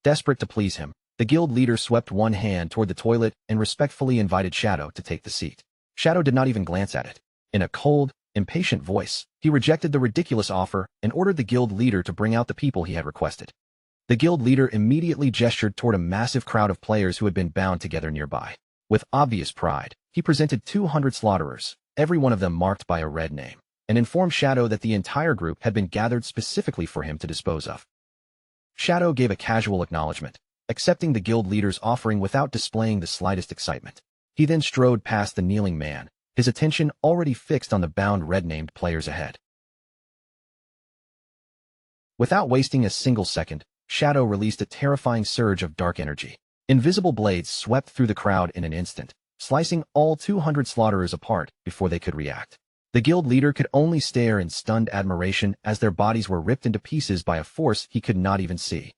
Desperate to please him, the guild leader swept one hand toward the toilet and respectfully invited Shadow to take the seat. Shadow did not even glance at it. In a cold, impatient voice, he rejected the ridiculous offer and ordered the guild leader to bring out the people he had requested. The guild leader immediately gestured toward a massive crowd of players who had been bound together nearby. With obvious pride, he presented 200 slaughterers, every one of them marked by a red name, and informed Shadow that the entire group had been gathered specifically for him to dispose of. Shadow gave a casual acknowledgement, accepting the guild leader's offering without displaying the slightest excitement. He then strode past the kneeling man, his attention already fixed on the bound red-named players ahead. Without wasting a single second, Shadow released a terrifying surge of dark energy. Invisible blades swept through the crowd in an instant, slicing all 200 slaughterers apart before they could react. The guild leader could only stare in stunned admiration as their bodies were ripped into pieces by a force he could not even see.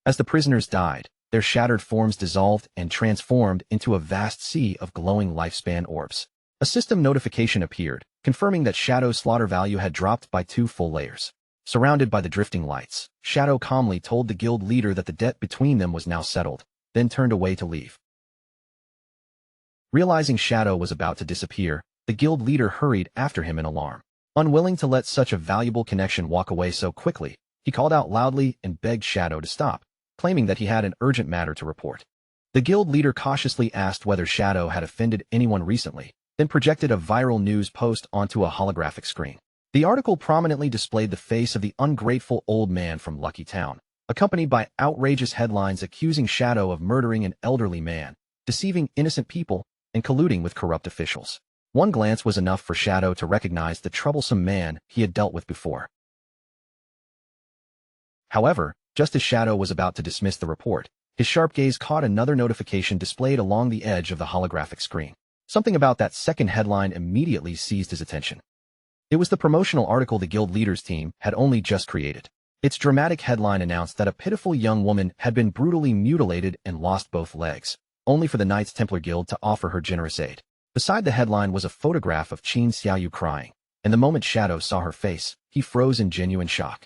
As the prisoners died, their shattered forms dissolved and transformed into a vast sea of glowing lifespan orbs. A system notification appeared, confirming that Shadow's slaughter value had dropped by 2 full layers. Surrounded by the drifting lights, Shadow calmly told the guild leader that the debt between them was now settled, then turned away to leave. Realizing Shadow was about to disappear, the guild leader hurried after him in alarm. Unwilling to let such a valuable connection walk away so quickly, he called out loudly and begged Shadow to stop, claiming that he had an urgent matter to report. The guild leader cautiously asked whether Shadow had offended anyone recently, then projected a viral news post onto a holographic screen. The article prominently displayed the face of the ungrateful old man from Lucky Town, accompanied by outrageous headlines accusing Shadow of murdering an elderly man, deceiving innocent people, and colluding with corrupt officials. One glance was enough for Shadow to recognize the troublesome man he had dealt with before. However, just as Shadow was about to dismiss the report, his sharp gaze caught another notification displayed along the edge of the holographic screen. Something about that second headline immediately seized his attention. It was the promotional article the guild leader's team had only just created. Its dramatic headline announced that a pitiful young woman had been brutally mutilated and lost both legs, only for the Knights Templar Guild to offer her generous aid. Beside the headline was a photograph of Qin Xiaoyu crying, and the moment Shadow saw her face, he froze in genuine shock.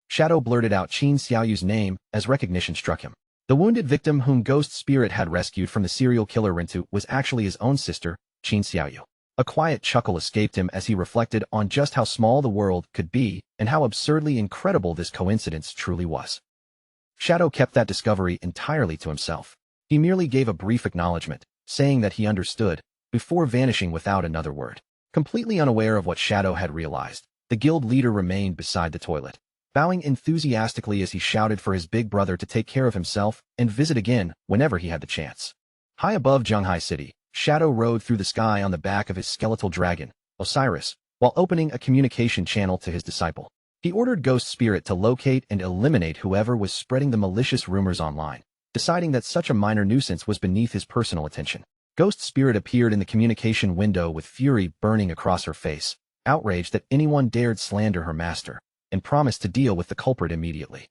Shadow blurted out Qin Xiaoyu's name as recognition struck him. The wounded victim whom Ghost Spirit had rescued from the serial killer Rintu was actually his own sister, Qin Xiaoyu. A quiet chuckle escaped him as he reflected on just how small the world could be and how absurdly incredible this coincidence truly was. Shadow kept that discovery entirely to himself. He merely gave a brief acknowledgement, saying that he understood, before vanishing without another word. Completely unaware of what Shadow had realized, the guild leader remained beside the toilet, bowing enthusiastically as he shouted for his big brother to take care of himself and visit again whenever he had the chance. High above Shanghai City, Shadow rode through the sky on the back of his skeletal dragon, Osiris, while opening a communication channel to his disciple. He ordered Ghost Spirit to locate and eliminate whoever was spreading the malicious rumors online, deciding that such a minor nuisance was beneath his personal attention. Ghost Spirit appeared in the communication window with fury burning across her face, outraged that anyone dared slander her master, and promised to deal with the culprit immediately.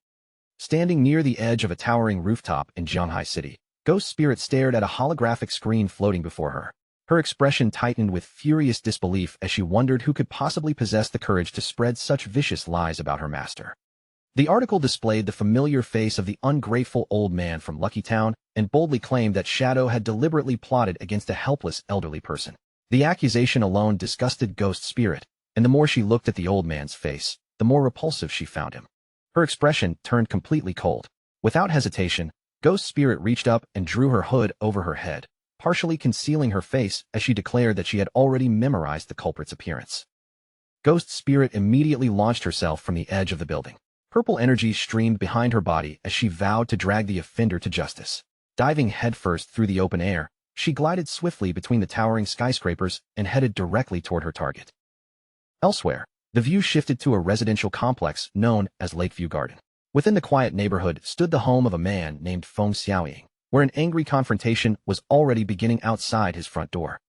Standing near the edge of a towering rooftop in Shanghai City, Ghost Spirit stared at a holographic screen floating before her. Her expression tightened with furious disbelief as she wondered who could possibly possess the courage to spread such vicious lies about her master. The article displayed the familiar face of the ungrateful old man from Lucky Town and boldly claimed that Shadow had deliberately plotted against a helpless elderly person. The accusation alone disgusted Ghost Spirit, and the more she looked at the old man's face, the more repulsive she found him. Her expression turned completely cold. Without hesitation, Ghost Spirit reached up and drew her hood over her head, partially concealing her face as she declared that she had already memorized the culprit's appearance. Ghost Spirit immediately launched herself from the edge of the building. Purple energy streamed behind her body as she vowed to drag the offender to justice. Diving headfirst through the open air, she glided swiftly between the towering skyscrapers and headed directly toward her target. Elsewhere, the view shifted to a residential complex known as Lakeview Garden. Within the quiet neighborhood stood the home of a man named Feng Xiaoying, where an angry confrontation was already beginning outside his front door.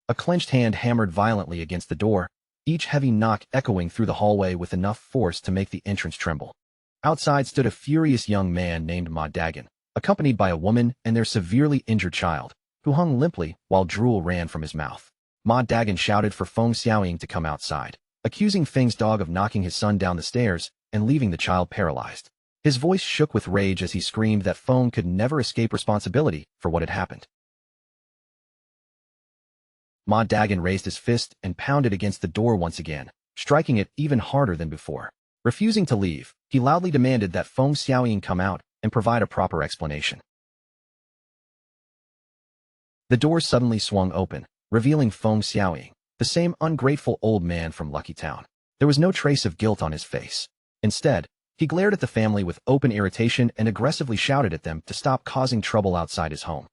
A clenched hand hammered violently against the door, each heavy knock echoing through the hallway with enough force to make the entrance tremble. Outside stood a furious young man named Ma Dagon, accompanied by a woman and their severely injured child, who hung limply while drool ran from his mouth. Ma Dagon shouted for Feng Xiaoying to come outside, accusing Feng's dog of knocking his son down the stairs and leaving the child paralyzed. His voice shook with rage as he screamed that Feng could never escape responsibility for what had happened. Ma Dagon raised his fist and pounded against the door once again, striking it even harder than before. Refusing to leave, he loudly demanded that Feng Xiaoying come out and provide a proper explanation. The door suddenly swung open, revealing Feng Xiaoying, the same ungrateful old man from Lucky Town. There was no trace of guilt on his face. Instead, he glared at the family with open irritation and aggressively shouted at them to stop causing trouble outside his home.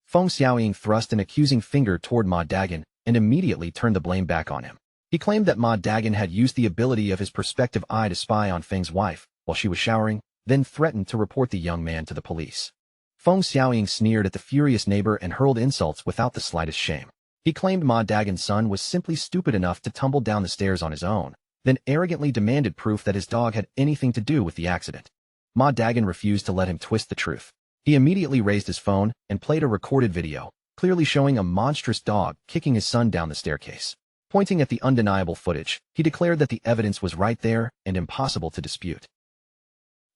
Feng Xiaoying thrust an accusing finger toward Ma Dagon and immediately turned the blame back on him. He claimed that Ma Dagon had used the ability of his perspective eye to spy on Feng's wife while she was showering, then threatened to report the young man to the police. Feng Xiaoying sneered at the furious neighbor and hurled insults without the slightest shame. He claimed Ma Dagon's son was simply stupid enough to tumble down the stairs on his own, then arrogantly demanded proof that his dog had anything to do with the accident. Ma Dagon refused to let him twist the truth. He immediately raised his phone and played a recorded video, clearly showing a monstrous dog kicking his son down the staircase. Pointing at the undeniable footage, he declared that the evidence was right there and impossible to dispute.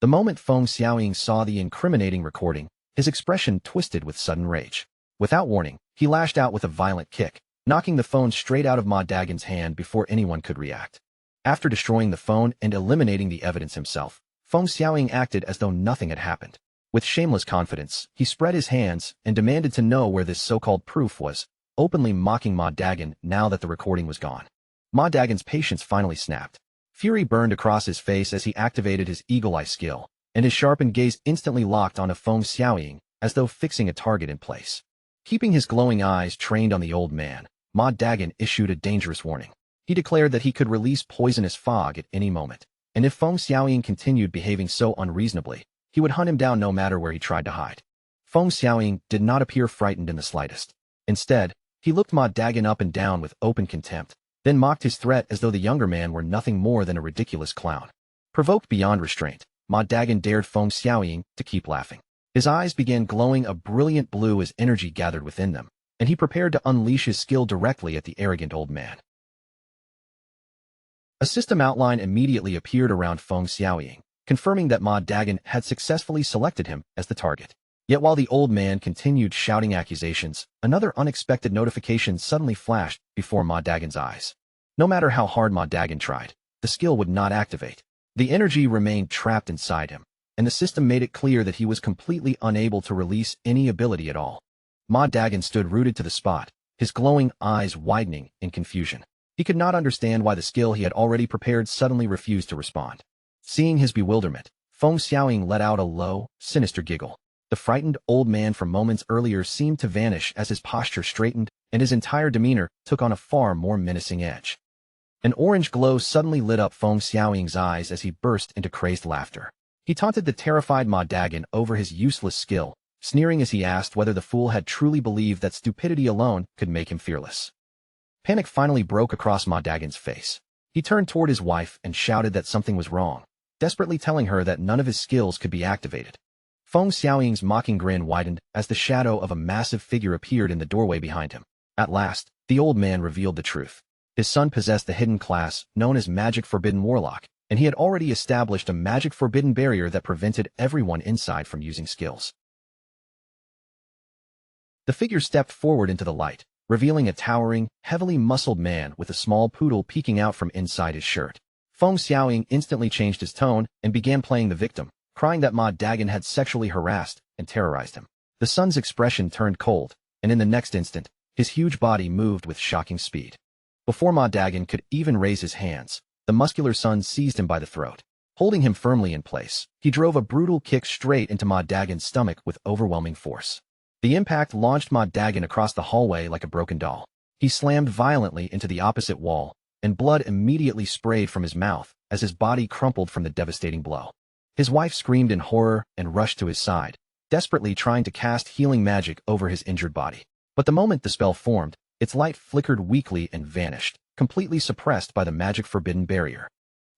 The moment Feng Xiaoying saw the incriminating recording, his expression twisted with sudden rage. Without warning, he lashed out with a violent kick, knocking the phone straight out of Ma Dagon's hand before anyone could react. After destroying the phone and eliminating the evidence himself, Feng Xiaoying acted as though nothing had happened. With shameless confidence, he spread his hands and demanded to know where this so-called proof was, openly mocking Ma Dagon now that the recording was gone. Ma Dagon's patience finally snapped. Fury burned across his face as he activated his eagle eye skill, and his sharpened gaze instantly locked onto Feng Xiaoying as though fixing a target in place. Keeping his glowing eyes trained on the old man, Ma Dagon issued a dangerous warning. He declared that he could release poisonous fog at any moment, and if Feng Xiaoying continued behaving so unreasonably, he would hunt him down no matter where he tried to hide. Feng Xiaoying did not appear frightened in the slightest. Instead, he looked Ma Dagon up and down with open contempt, then mocked his threat as though the younger man were nothing more than a ridiculous clown. Provoked beyond restraint, Ma Dagon dared Feng Xiaoying to keep laughing. His eyes began glowing a brilliant blue as energy gathered within them, and he prepared to unleash his skill directly at the arrogant old man. A system outline immediately appeared around Feng Xiaoying, confirming that Ma Dagon had successfully selected him as the target. Yet while the old man continued shouting accusations, another unexpected notification suddenly flashed before Ma Dagon's eyes. No matter how hard Ma Dagon tried, the skill would not activate. The energy remained trapped inside him, and the system made it clear that he was completely unable to release any ability at all. Ma Dagon stood rooted to the spot, his glowing eyes widening in confusion. He could not understand why the skill he had already prepared suddenly refused to respond. Seeing his bewilderment, Feng Xiaoying let out a low, sinister giggle. The frightened old man from moments earlier seemed to vanish as his posture straightened and his entire demeanor took on a far more menacing edge. An orange glow suddenly lit up Feng Xiaoying's eyes as he burst into crazed laughter. He taunted the terrified Ma Dagon over his useless skill, sneering as he asked whether the fool had truly believed that stupidity alone could make him fearless. Panic finally broke across Ma Dagon's face. He turned toward his wife and shouted that something was wrong, desperately telling her that none of his skills could be activated. Feng Xiaoying's mocking grin widened as the shadow of a massive figure appeared in the doorway behind him. At last, the old man revealed the truth. His son possessed the hidden class known as Magic Forbidden Warlock, and he had already established a magic forbidden barrier that prevented everyone inside from using skills. The figure stepped forward into the light, revealing a towering, heavily muscled man with a small poodle peeking out from inside his shirt. Feng Xiaoying instantly changed his tone and began playing the victim, crying that Ma Dagon had sexually harassed and terrorized him. The son's expression turned cold, and in the next instant, his huge body moved with shocking speed. Before Ma Dagon could even raise his hands, the muscular son seized him by the throat. Holding him firmly in place, he drove a brutal kick straight into Ma Dagon's stomach with overwhelming force. The impact launched Ma Dagon across the hallway like a broken doll. He slammed violently into the opposite wall, and blood immediately sprayed from his mouth as his body crumpled from the devastating blow. His wife screamed in horror and rushed to his side, desperately trying to cast healing magic over his injured body. But the moment the spell formed, its light flickered weakly and vanished, completely suppressed by the magic forbidden barrier.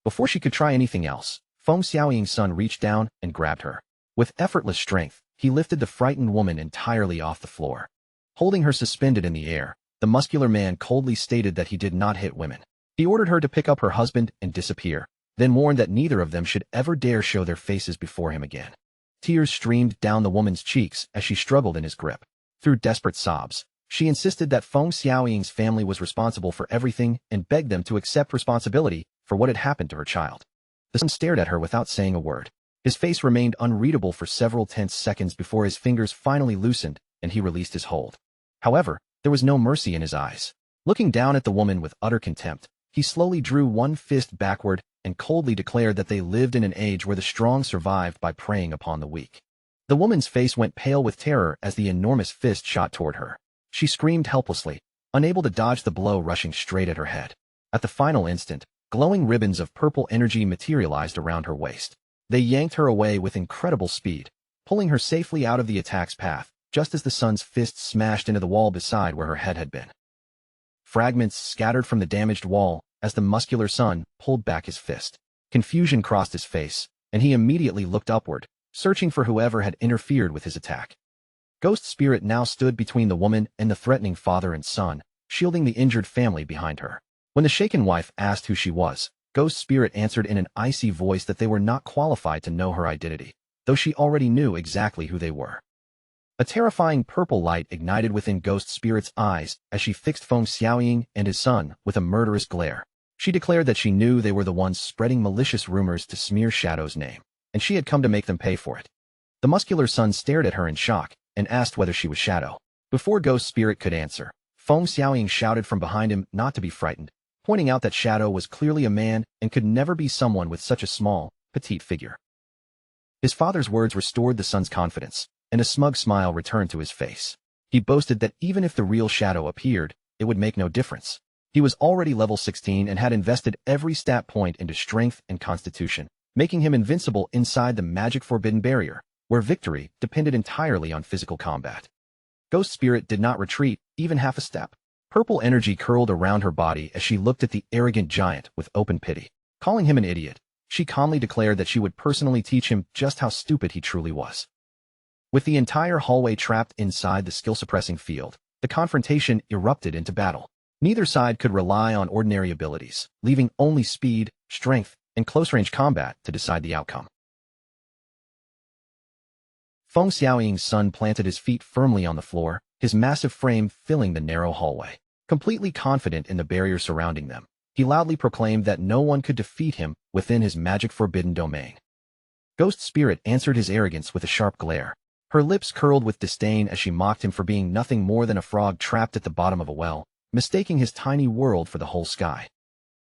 Before she could try anything else, Feng Xiaoying's son reached down and grabbed her. With effortless strength, he lifted the frightened woman entirely off the floor. Holding her suspended in the air, the muscular man coldly stated that he did not hit women. He ordered her to pick up her husband and disappear, then warned that neither of them should ever dare show their faces before him again. Tears streamed down the woman's cheeks as she struggled in his grip. Through desperate sobs, she insisted that Feng Xiaoying's family was responsible for everything and begged them to accept responsibility for what had happened to her child. The son stared at her without saying a word. His face remained unreadable for several tense seconds before his fingers finally loosened and he released his hold. However, there was no mercy in his eyes. Looking down at the woman with utter contempt, he slowly drew one fist backward and coldly declared that they lived in an age where the strong survived by preying upon the weak. The woman's face went pale with terror as the enormous fist shot toward her. She screamed helplessly, unable to dodge the blow rushing straight at her head. At the final instant, glowing ribbons of purple energy materialized around her waist. They yanked her away with incredible speed, pulling her safely out of the attack's path, just as the son's fist smashed into the wall beside where her head had been. Fragments scattered from the damaged wall as the muscular son pulled back his fist. Confusion crossed his face, and he immediately looked upward, searching for whoever had interfered with his attack. Ghost Spirit now stood between the woman and the threatening father and son, shielding the injured family behind her. When the shaken wife asked who she was, Ghost Spirit answered in an icy voice that they were not qualified to know her identity, though she already knew exactly who they were. A terrifying purple light ignited within Ghost Spirit's eyes as she fixed Feng Xiaoying and his son with a murderous glare. She declared that she knew they were the ones spreading malicious rumors to smear Shadow's name, and she had come to make them pay for it. The muscular son stared at her in shock and asked whether she was Shadow. Before Ghost Spirit could answer, Feng Xiaoying shouted from behind him not to be frightened, pointing out that Shadow was clearly a man and could never be someone with such a small, petite figure. His father's words restored the son's confidence, and a smug smile returned to his face. He boasted that even if the real Shadow appeared, it would make no difference. He was already level 16 and had invested every stat point into strength and constitution, making him invincible inside the magic forbidden barrier, where victory depended entirely on physical combat. Ghost Spirit did not retreat even half a step. Purple energy curled around her body as she looked at the arrogant giant with open pity. Calling him an idiot, she calmly declared that she would personally teach him just how stupid he truly was. With the entire hallway trapped inside the skill-suppressing field, the confrontation erupted into battle. Neither side could rely on ordinary abilities, leaving only speed, strength, and close-range combat to decide the outcome. Feng Xiaoying's son planted his feet firmly on the floor, his massive frame filling the narrow hallway. Completely confident in the barrier surrounding them, he loudly proclaimed that no one could defeat him within his magic-forbidden domain. Ghost Spirit answered his arrogance with a sharp glare. Her lips curled with disdain as she mocked him for being nothing more than a frog trapped at the bottom of a well, mistaking his tiny world for the whole sky.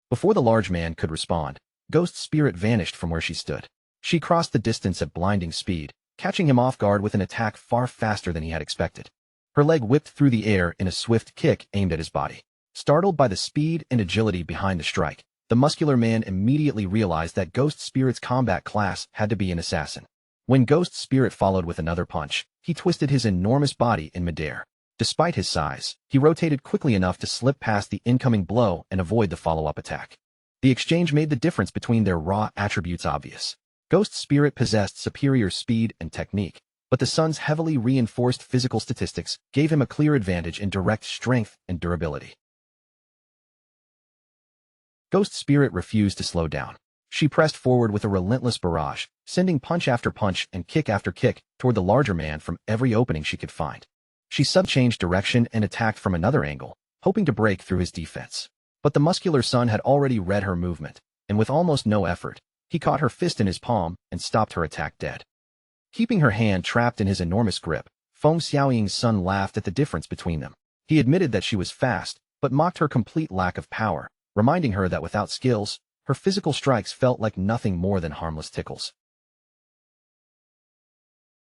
Before the large man could respond, Ghost Spirit vanished from where she stood. She crossed the distance at blinding speed, catching him off guard with an attack far faster than he had expected. Her leg whipped through the air in a swift kick aimed at his body. Startled by the speed and agility behind the strike, the muscular man immediately realized that Ghost Spirit's combat class had to be an assassin. When Ghost Spirit followed with another punch, he twisted his enormous body in midair. Despite his size, he rotated quickly enough to slip past the incoming blow and avoid the follow-up attack. The exchange made the difference between their raw attributes obvious. Ghost Spirit possessed superior speed and technique, but the son's heavily reinforced physical statistics gave him a clear advantage in direct strength and durability. Ghost Spirit refused to slow down. She pressed forward with a relentless barrage, sending punch after punch and kick after kick toward the larger man from every opening she could find. She sub-changed direction and attacked from another angle, hoping to break through his defense. But the muscular son had already read her movement. and with almost no effort, he caught her fist in his palm and stopped her attack dead. Keeping her hand trapped in his enormous grip, Feng Xiaoying's son laughed at the difference between them. He admitted that she was fast, but mocked her complete lack of power, reminding her that without skills, her physical strikes felt like nothing more than harmless tickles.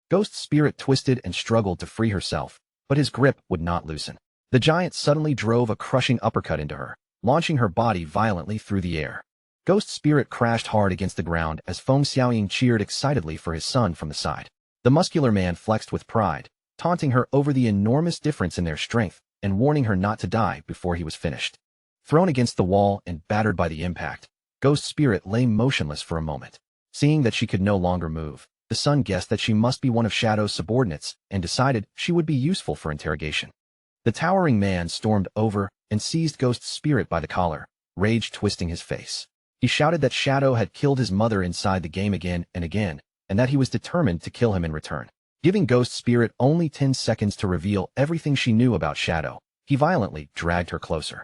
Ghost's spirit twisted and struggled to free herself, but his grip would not loosen. The giant suddenly drove a crushing uppercut into her, launching her body violently through the air. Ghost's spirit crashed hard against the ground as Feng Xiaoying cheered excitedly for his son from the side. The muscular man flexed with pride, taunting her over the enormous difference in their strength and warning her not to die before he was finished. Thrown against the wall and battered by the impact, Ghost's spirit lay motionless for a moment. Seeing that she could no longer move, the son guessed that she must be one of Shadow's subordinates and decided she would be useful for interrogation. The towering man stormed over and seized Ghost's spirit by the collar, rage twisting his face. He shouted that Shadow had killed his mother inside the game again and again, and that he was determined to kill him in return. Giving Ghost's spirit only 10 seconds to reveal everything she knew about Shadow, he violently dragged her closer.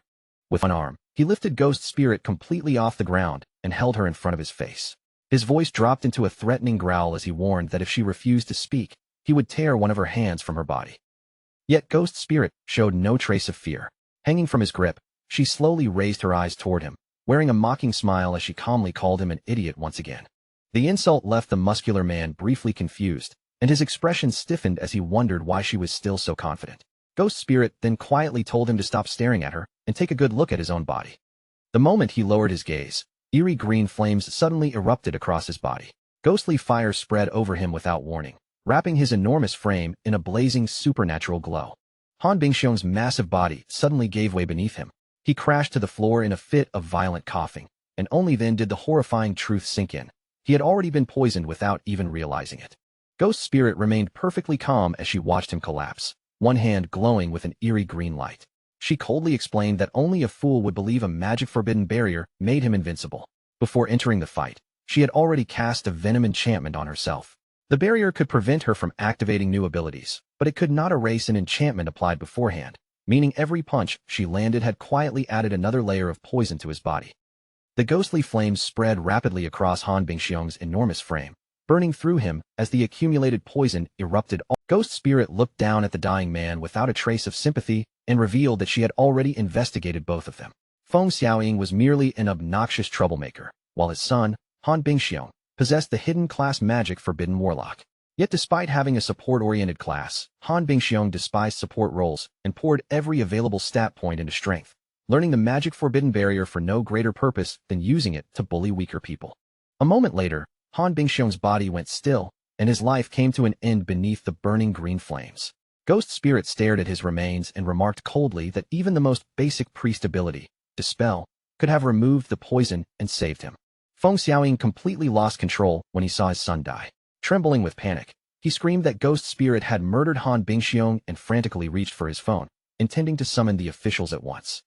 With one arm, he lifted Ghost's spirit completely off the ground and held her in front of his face. His voice dropped into a threatening growl as he warned that if she refused to speak, he would tear one of her hands from her body. Yet Ghost's spirit showed no trace of fear. Hanging from his grip, she slowly raised her eyes toward him, wearing a mocking smile as she calmly called him an idiot once again. The insult left the muscular man briefly confused, and his expression stiffened as he wondered why she was still so confident. Ghost's spirit then quietly told him to stop staring at her and take a good look at his own body. The moment he lowered his gaze, eerie green flames suddenly erupted across his body. Ghostly fire spread over him without warning, wrapping his enormous frame in a blazing supernatural glow. Han Bingxiong's massive body suddenly gave way beneath him. He crashed to the floor in a fit of violent coughing, and only then did the horrifying truth sink in. He had already been poisoned without even realizing it. Ghost's spirit remained perfectly calm as she watched him collapse, one hand glowing with an eerie green light. She coldly explained that only a fool would believe a magic forbidden barrier made him invincible. Before entering the fight, she had already cast a venom enchantment on herself. The barrier could prevent her from activating new abilities, but it could not erase an enchantment applied beforehand, meaning every punch she landed had quietly added another layer of poison to his body. The ghostly flames spread rapidly across Han Bingxiong's enormous frame, burning through him as the accumulated poison erupted. Ghost Spirit looked down at the dying man without a trace of sympathy and revealed that she had already investigated both of them. Feng Xiaoying was merely an obnoxious troublemaker, while his son, Han Bingxiong, possessed the hidden class magic forbidden warlock. Yet despite having a support-oriented class, Han Bingxiong despised support roles and poured every available stat point into strength, learning the magic forbidden barrier for no greater purpose than using it to bully weaker people. A moment later, Han Bingxiong's body went still, and his life came to an end beneath the burning green flames. Ghost Spirit stared at his remains and remarked coldly that even the most basic priest ability, Dispel, could have removed the poison and saved him. Feng Xiaoying completely lost control when he saw his son die. Trembling with panic, he screamed that Ghost Spirit had murdered Han Bingxiong and frantically reached for his phone, intending to summon the officials at once.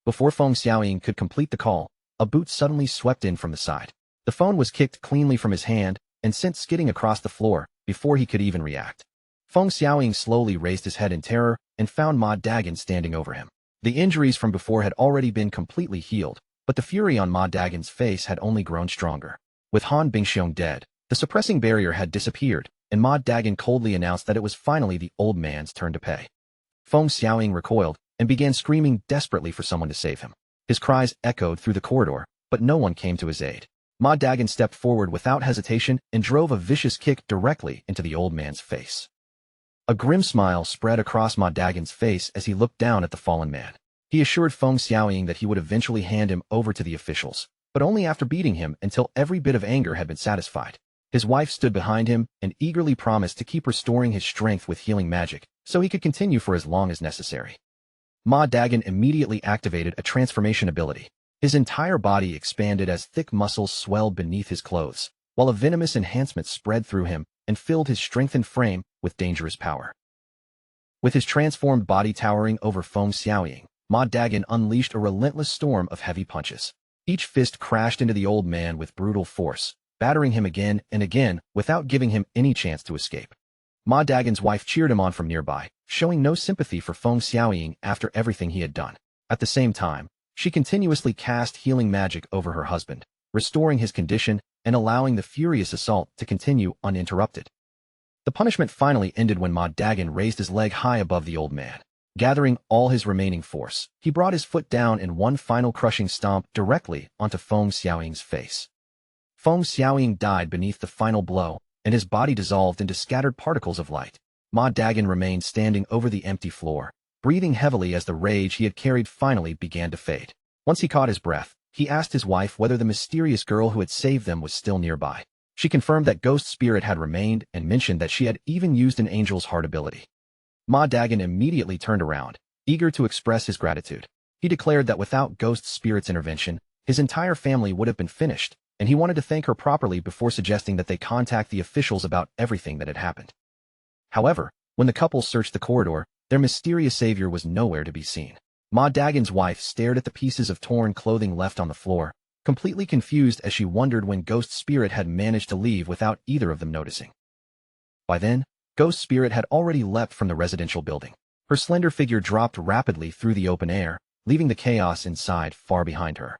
Before Feng Xiaoying could complete the call, a boot suddenly swept in from the side. The phone was kicked cleanly from his hand and sent skidding across the floor before he could even react. Feng Xiaoying slowly raised his head in terror and found Ma Dagon standing over him. The injuries from before had already been completely healed, but the fury on Ma Dagon's face had only grown stronger. With Han Bingxiong dead, the suppressing barrier had disappeared, and Ma Dagon coldly announced that it was finally the old man's turn to pay. Feng Xiaoying recoiled and began screaming desperately for someone to save him. His cries echoed through the corridor, but no one came to his aid. Ma Dagon stepped forward without hesitation and drove a vicious kick directly into the old man's face. A grim smile spread across Ma Dagon's face as he looked down at the fallen man. He assured Feng Xiaoying that he would eventually hand him over to the officials, but only after beating him until every bit of anger had been satisfied. His wife stood behind him and eagerly promised to keep restoring his strength with healing magic, so he could continue for as long as necessary. Ma Dagon immediately activated a transformation ability. His entire body expanded as thick muscles swelled beneath his clothes, while a venomous enhancement spread through him and filled his strengthened frame with dangerous power. With his transformed body towering over Feng Xiaoying, Ma Dagon unleashed a relentless storm of heavy punches. Each fist crashed into the old man with brutal force, battering him again and again without giving him any chance to escape. Ma Dagon's wife cheered him on from nearby, showing no sympathy for Feng Xiaoying after everything he had done. At the same time, She continuously cast healing magic over her husband, restoring his condition and allowing the furious assault to continue uninterrupted. The punishment finally ended when Ma Dagon raised his leg high above the old man. Gathering all his remaining force, he brought his foot down in one final crushing stomp directly onto Feng Xiaoying's face. Feng Xiaoying died beneath the final blow, and his body dissolved into scattered particles of light. Ma Dagon remained standing over the empty floor, breathing heavily as the rage he had carried finally began to fade. Once he caught his breath, he asked his wife whether the mysterious girl who had saved them was still nearby. She confirmed that Ghost Spirit had remained and mentioned that she had even used an angel's heart ability. Ma Dagon immediately turned around, eager to express his gratitude. He declared that without Ghost Spirit's intervention, his entire family would have been finished, and he wanted to thank her properly before suggesting that they contact the officials about everything that had happened. However, when the couple searched the corridor, their mysterious savior was nowhere to be seen. Ma Dagon's wife stared at the pieces of torn clothing left on the floor, completely confused as she wondered when Ghost Spirit had managed to leave without either of them noticing. By then, Ghost Spirit had already leapt from the residential building. Her slender figure dropped rapidly through the open air, leaving the chaos inside far behind her.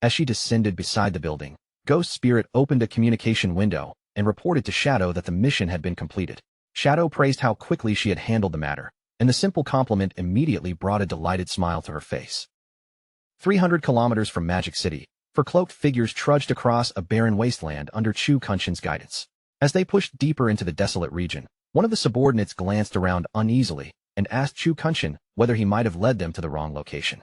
As she descended beside the building, Ghost Spirit opened a communication window and reported to Shadow that the mission had been completed. Shadow praised how quickly she had handled the matter, and the simple compliment immediately brought a delighted smile to her face. 300 kilometers from Magic City, four cloaked figures trudged across a barren wasteland under Chu Kunshin's guidance. As they pushed deeper into the desolate region, one of the subordinates glanced around uneasily and asked Chu Kunshin whether he might have led them to the wrong location.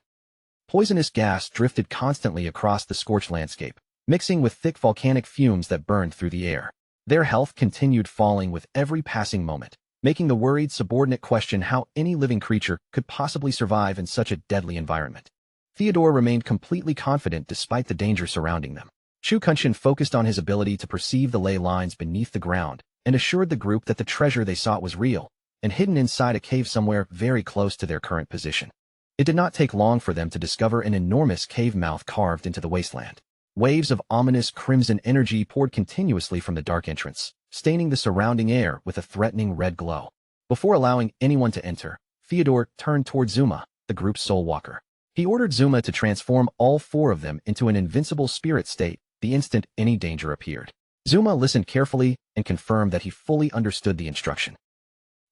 Poisonous gas drifted constantly across the scorched landscape, mixing with thick volcanic fumes that burned through the air. Their health continued falling with every passing moment, making the worried subordinate question how any living creature could possibly survive in such a deadly environment. Theodore remained completely confident despite the danger surrounding them. Chu Kunshin focused on his ability to perceive the ley lines beneath the ground and assured the group that the treasure they sought was real and hidden inside a cave somewhere very close to their current position. It did not take long for them to discover an enormous cave mouth carved into the wasteland. Waves of ominous crimson energy poured continuously from the dark entrance, staining the surrounding air with a threatening red glow. Before allowing anyone to enter, Theodore turned toward Zuma, the group's soul walker. He ordered Zuma to transform all four of them into an invincible spirit state the instant any danger appeared. Zuma listened carefully and confirmed that he fully understood the instruction.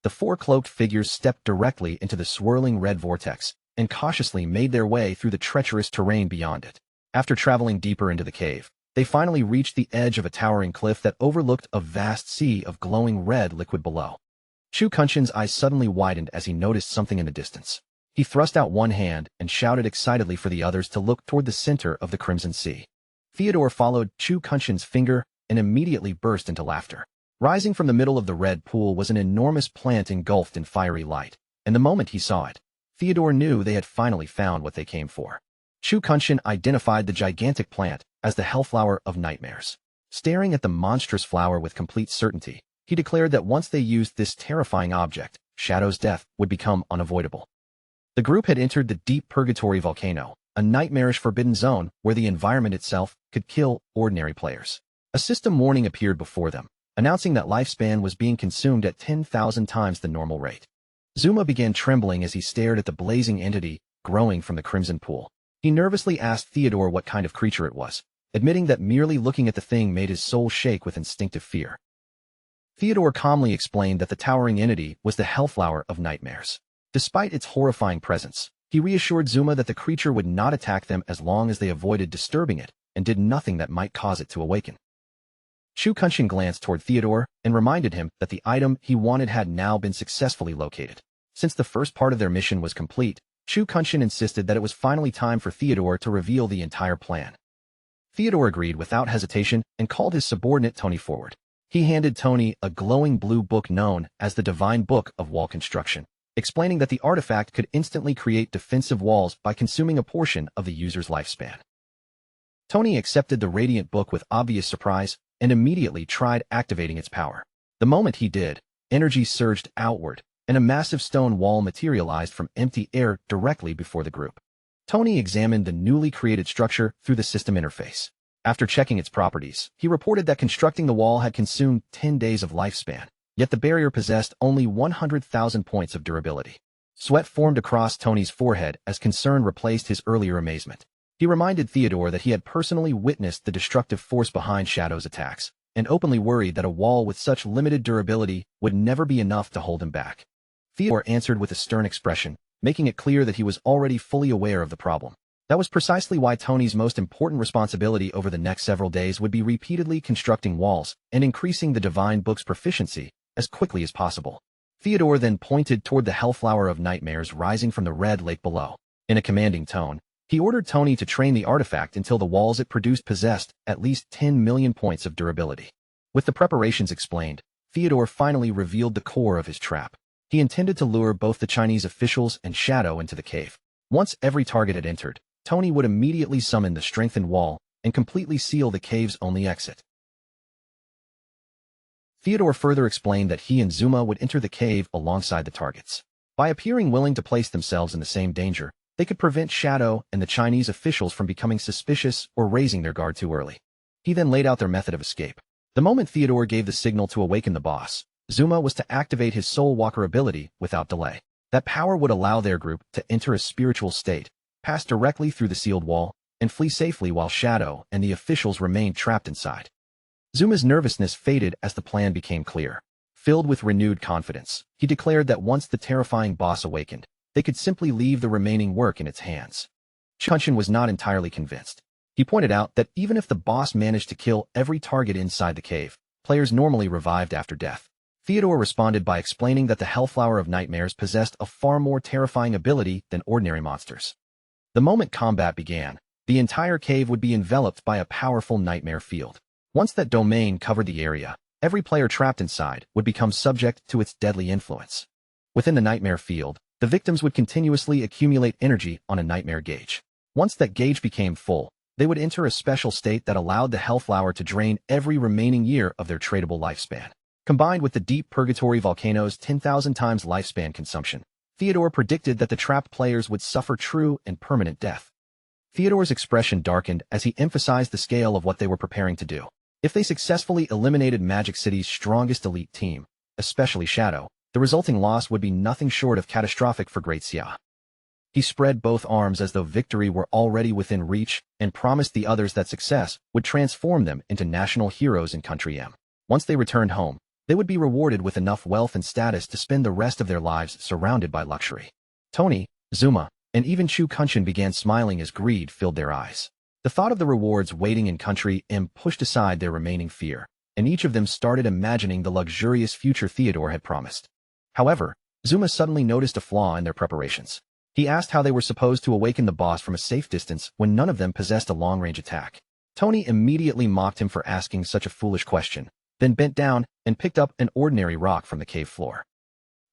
The four cloaked figures stepped directly into the swirling red vortex and cautiously made their way through the treacherous terrain beyond it. After traveling deeper into the cave, they finally reached the edge of a towering cliff that overlooked a vast sea of glowing red liquid below. Chu Kunshin's eyes suddenly widened as he noticed something in the distance. He thrust out one hand and shouted excitedly for the others to look toward the center of the Crimson Sea. Theodore followed Chu Kunshin's finger and immediately burst into laughter. Rising from the middle of the red pool was an enormous plant engulfed in fiery light, and the moment he saw it, Theodore knew they had finally found what they came for. Chu Kunshin identified the gigantic plant as the Hellflower of Nightmares. Staring at the monstrous flower with complete certainty, he declared that once they used this terrifying object, Shadow's death would become unavoidable. The group had entered the deep Purgatory volcano, a nightmarish forbidden zone where the environment itself could kill ordinary players. A system warning appeared before them, announcing that lifespan was being consumed at 10,000 times the normal rate. Zuma began trembling as he stared at the blazing entity growing from the crimson pool. He nervously asked Theodore what kind of creature it was, admitting that merely looking at the thing made his soul shake with instinctive fear. Theodore calmly explained that the towering entity was the Hellflower of Nightmares. Despite its horrifying presence, he reassured Zuma that the creature would not attack them as long as they avoided disturbing it and did nothing that might cause it to awaken. Chu Kunshin glanced toward Theodore and reminded him that the item he wanted had now been successfully located. Since the first part of their mission was complete, Chu Kunshin insisted that it was finally time for Theodore to reveal the entire plan. Theodore agreed without hesitation and called his subordinate Tony forward. He handed Tony a glowing blue book known as the Divine Book of Wall Construction, explaining that the artifact could instantly create defensive walls by consuming a portion of the user's lifespan. Tony accepted the radiant book with obvious surprise and immediately tried activating its power. The moment he did, energy surged outward, and a massive stone wall materialized from empty air directly before the group. Tony examined the newly created structure through the system interface. After checking its properties, he reported that constructing the wall had consumed 10 days of lifespan, yet the barrier possessed only 100,000 points of durability. Sweat formed across Tony's forehead as concern replaced his earlier amazement. He reminded Theodore that he had personally witnessed the destructive force behind Shadow's attacks, and openly worried that a wall with such limited durability would never be enough to hold him back. Theodore answered with a stern expression, making it clear that he was already fully aware of the problem. That was precisely why Tony's most important responsibility over the next several days would be repeatedly constructing walls and increasing the divine book's proficiency as quickly as possible. Theodore then pointed toward the Hellflower of Nightmares rising from the red lake below. In a commanding tone, he ordered Tony to train the artifact until the walls it produced possessed at least 10 million points of durability. With the preparations explained, Theodore finally revealed the core of his trap. He intended to lure both the Chinese officials and Shadow into the cave. Once every target had entered, Tony would immediately summon the strengthened wall and completely seal the cave's only exit. Theodore further explained that he and Zuma would enter the cave alongside the targets. By appearing willing to place themselves in the same danger, they could prevent Shadow and the Chinese officials from becoming suspicious or raising their guard too early. He then laid out their method of escape. The moment Theodore gave the signal to awaken the boss, Zuma was to activate his Soul Walker ability without delay. That power would allow their group to enter a spiritual state, pass directly through the sealed wall, and flee safely while Shadow and the officials remained trapped inside. Zuma's nervousness faded as the plan became clear. Filled with renewed confidence, he declared that once the terrifying boss awakened, they could simply leave the remaining work in its hands. Chunshin was not entirely convinced. He pointed out that even if the boss managed to kill every target inside the cave, players normally revived after death. Theodore responded by explaining that the Hellflower of Nightmares possessed a far more terrifying ability than ordinary monsters. The moment combat began, the entire cave would be enveloped by a powerful nightmare field. Once that domain covered the area, every player trapped inside would become subject to its deadly influence. Within the nightmare field, the victims would continuously accumulate energy on a nightmare gauge. Once that gauge became full, they would enter a special state that allowed the Hellflower to drain every remaining year of their tradable lifespan. Combined with the deep purgatory volcano's 10,000 times lifespan consumption, Theodore predicted that the trapped players would suffer true and permanent death. Theodore's expression darkened as he emphasized the scale of what they were preparing to do. If they successfully eliminated Magic City's strongest elite team, especially Shadow, the resulting loss would be nothing short of catastrophic for Great Xia. He spread both arms as though victory were already within reach and promised the others that success would transform them into national heroes in Country M. Once they returned home, they would be rewarded with enough wealth and status to spend the rest of their lives surrounded by luxury. Tony, Zuma, and even Chu Kunshin began smiling as greed filled their eyes. The thought of the rewards waiting in Country M pushed aside their remaining fear, and each of them started imagining the luxurious future Theodore had promised. However, Zuma suddenly noticed a flaw in their preparations. He asked how they were supposed to awaken the boss from a safe distance when none of them possessed a long-range attack. Tony immediately mocked him for asking such a foolish question, then bent down and picked up an ordinary rock from the cave floor.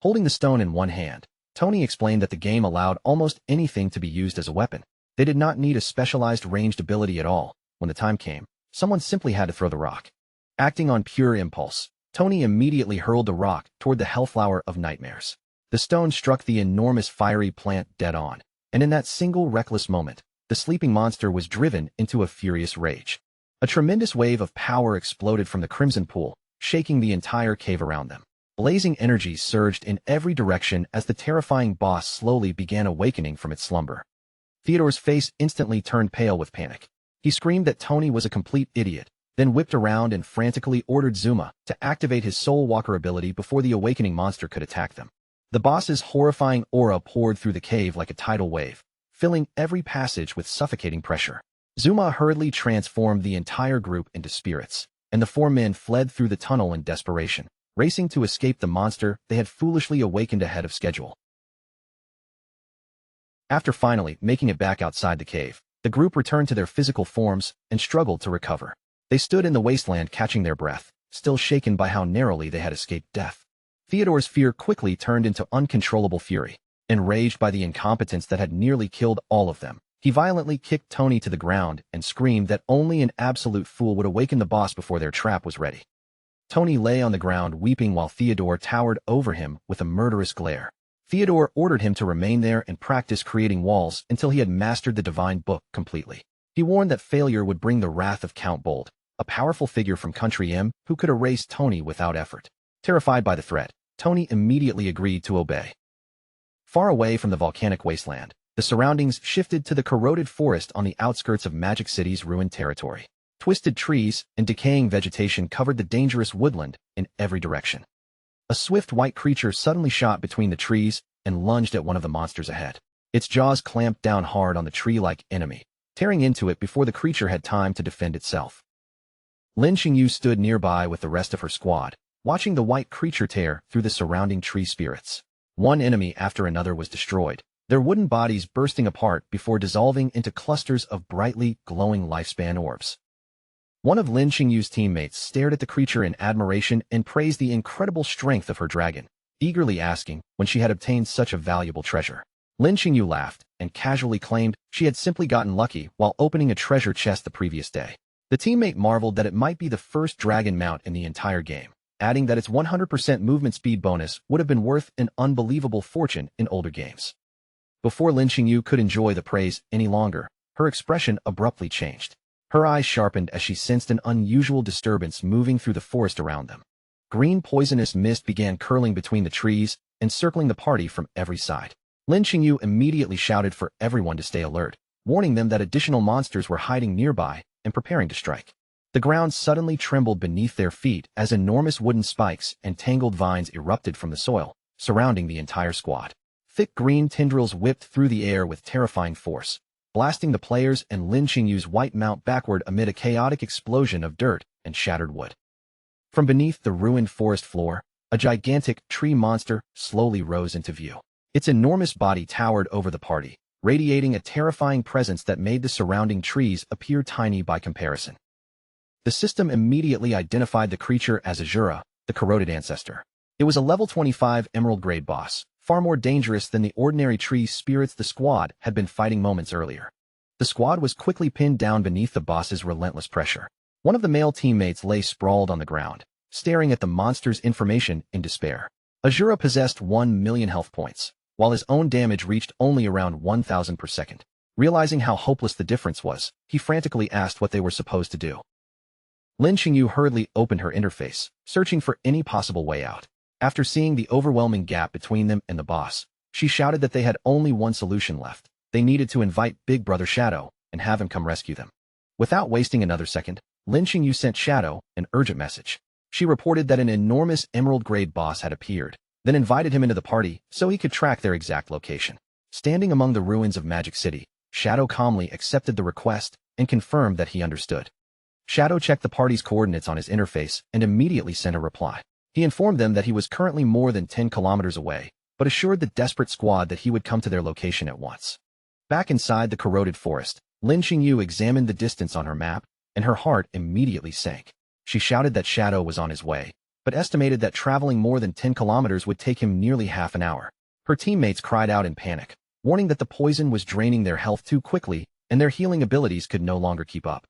Holding the stone in one hand, Tony explained that the game allowed almost anything to be used as a weapon. They did not need a specialized ranged ability at all. When the time came, someone simply had to throw the rock. Acting on pure impulse, Tony immediately hurled the rock toward the Hellflower of Nightmares. The stone struck the enormous fiery plant dead on, and in that single reckless moment, the sleeping monster was driven into a furious rage. A tremendous wave of power exploded from the Crimson Pool, shaking the entire cave around them. Blazing energy surged in every direction as the terrifying boss slowly began awakening from its slumber. Theodore's face instantly turned pale with panic. He screamed that Tony was a complete idiot, then whipped around and frantically ordered Zuma to activate his Soul Walker ability before the awakening monster could attack them. The boss's horrifying aura poured through the cave like a tidal wave, filling every passage with suffocating pressure. Zuma hurriedly transformed the entire group into spirits, and the four men fled through the tunnel in desperation, racing to escape the monster they had foolishly awakened ahead of schedule. After finally making it back outside the cave, the group returned to their physical forms and struggled to recover. They stood in the wasteland catching their breath, still shaken by how narrowly they had escaped death. Theodore's fear quickly turned into uncontrollable fury. Enraged by the incompetence that had nearly killed all of them, he violently kicked Tony to the ground and screamed that only an absolute fool would awaken the boss before their trap was ready. Tony lay on the ground weeping while Theodore towered over him with a murderous glare. Theodore ordered him to remain there and practice creating walls until he had mastered the divine book completely. He warned that failure would bring the wrath of Count Bold, a powerful figure from Country M who could erase Tony without effort. Terrified by the threat, Tony immediately agreed to obey. Far away from the volcanic wasteland, the surroundings shifted to the corroded forest on the outskirts of Magic City's ruined territory. Twisted trees and decaying vegetation covered the dangerous woodland in every direction. A swift white creature suddenly shot between the trees and lunged at one of the monsters ahead. Its jaws clamped down hard on the tree-like enemy, tearing into it before the creature had time to defend itself. Lin Xingyu stood nearby with the rest of her squad, watching the white creature tear through the surrounding tree spirits. One enemy after another was destroyed, their wooden bodies bursting apart before dissolving into clusters of brightly glowing lifespan orbs. One of Lin Xingyu's teammates stared at the creature in admiration and praised the incredible strength of her dragon, eagerly asking when she had obtained such a valuable treasure. Lin Xingyu laughed and casually claimed she had simply gotten lucky while opening a treasure chest the previous day. The teammate marveled that it might be the first dragon mount in the entire game, adding that its 100% movement speed bonus would have been worth an unbelievable fortune in older games. Before Lin Xingyu could enjoy the praise any longer, her expression abruptly changed. Her eyes sharpened as she sensed an unusual disturbance moving through the forest around them. Green poisonous mist began curling between the trees and circling the party from every side. Lin Xingyu immediately shouted for everyone to stay alert, warning them that additional monsters were hiding nearby and preparing to strike. The ground suddenly trembled beneath their feet as enormous wooden spikes and tangled vines erupted from the soil, surrounding the entire squad. Thick green tendrils whipped through the air with terrifying force, blasting the players and Lin Xingyu's white mount backward amid a chaotic explosion of dirt and shattered wood. From beneath the ruined forest floor, a gigantic tree monster slowly rose into view. Its enormous body towered over the party, radiating a terrifying presence that made the surrounding trees appear tiny by comparison. The system immediately identified the creature as Azura, the corroded ancestor. It was a level 25 emerald-grade boss, far more dangerous than the ordinary tree spirits the squad had been fighting moments earlier. The squad was quickly pinned down beneath the boss's relentless pressure. One of the male teammates lay sprawled on the ground, staring at the monster's information in despair. Azura possessed 1 million health points, while his own damage reached only around 1,000 per second. Realizing how hopeless the difference was, he frantically asked what they were supposed to do. Lin Xingyu hurriedly opened her interface, searching for any possible way out. After seeing the overwhelming gap between them and the boss, she shouted that they had only one solution left. They needed to invite Big Brother Shadow and have him come rescue them. Without wasting another second, Lin Xingyu sent Shadow an urgent message. She reported that an enormous emerald-grade boss had appeared, then invited him into the party so he could track their exact location. Standing among the ruins of Magic City, Shadow calmly accepted the request and confirmed that he understood. Shadow checked the party's coordinates on his interface and immediately sent a reply. He informed them that he was currently more than 10 kilometers away, but assured the desperate squad that he would come to their location at once. Back inside the corroded forest, Lin Xingyu examined the distance on her map, and her heart immediately sank. She shouted that Shadow was on his way, but estimated that traveling more than 10 kilometers would take him nearly half an hour. Her teammates cried out in panic, warning that the poison was draining their health too quickly and their healing abilities could no longer keep up.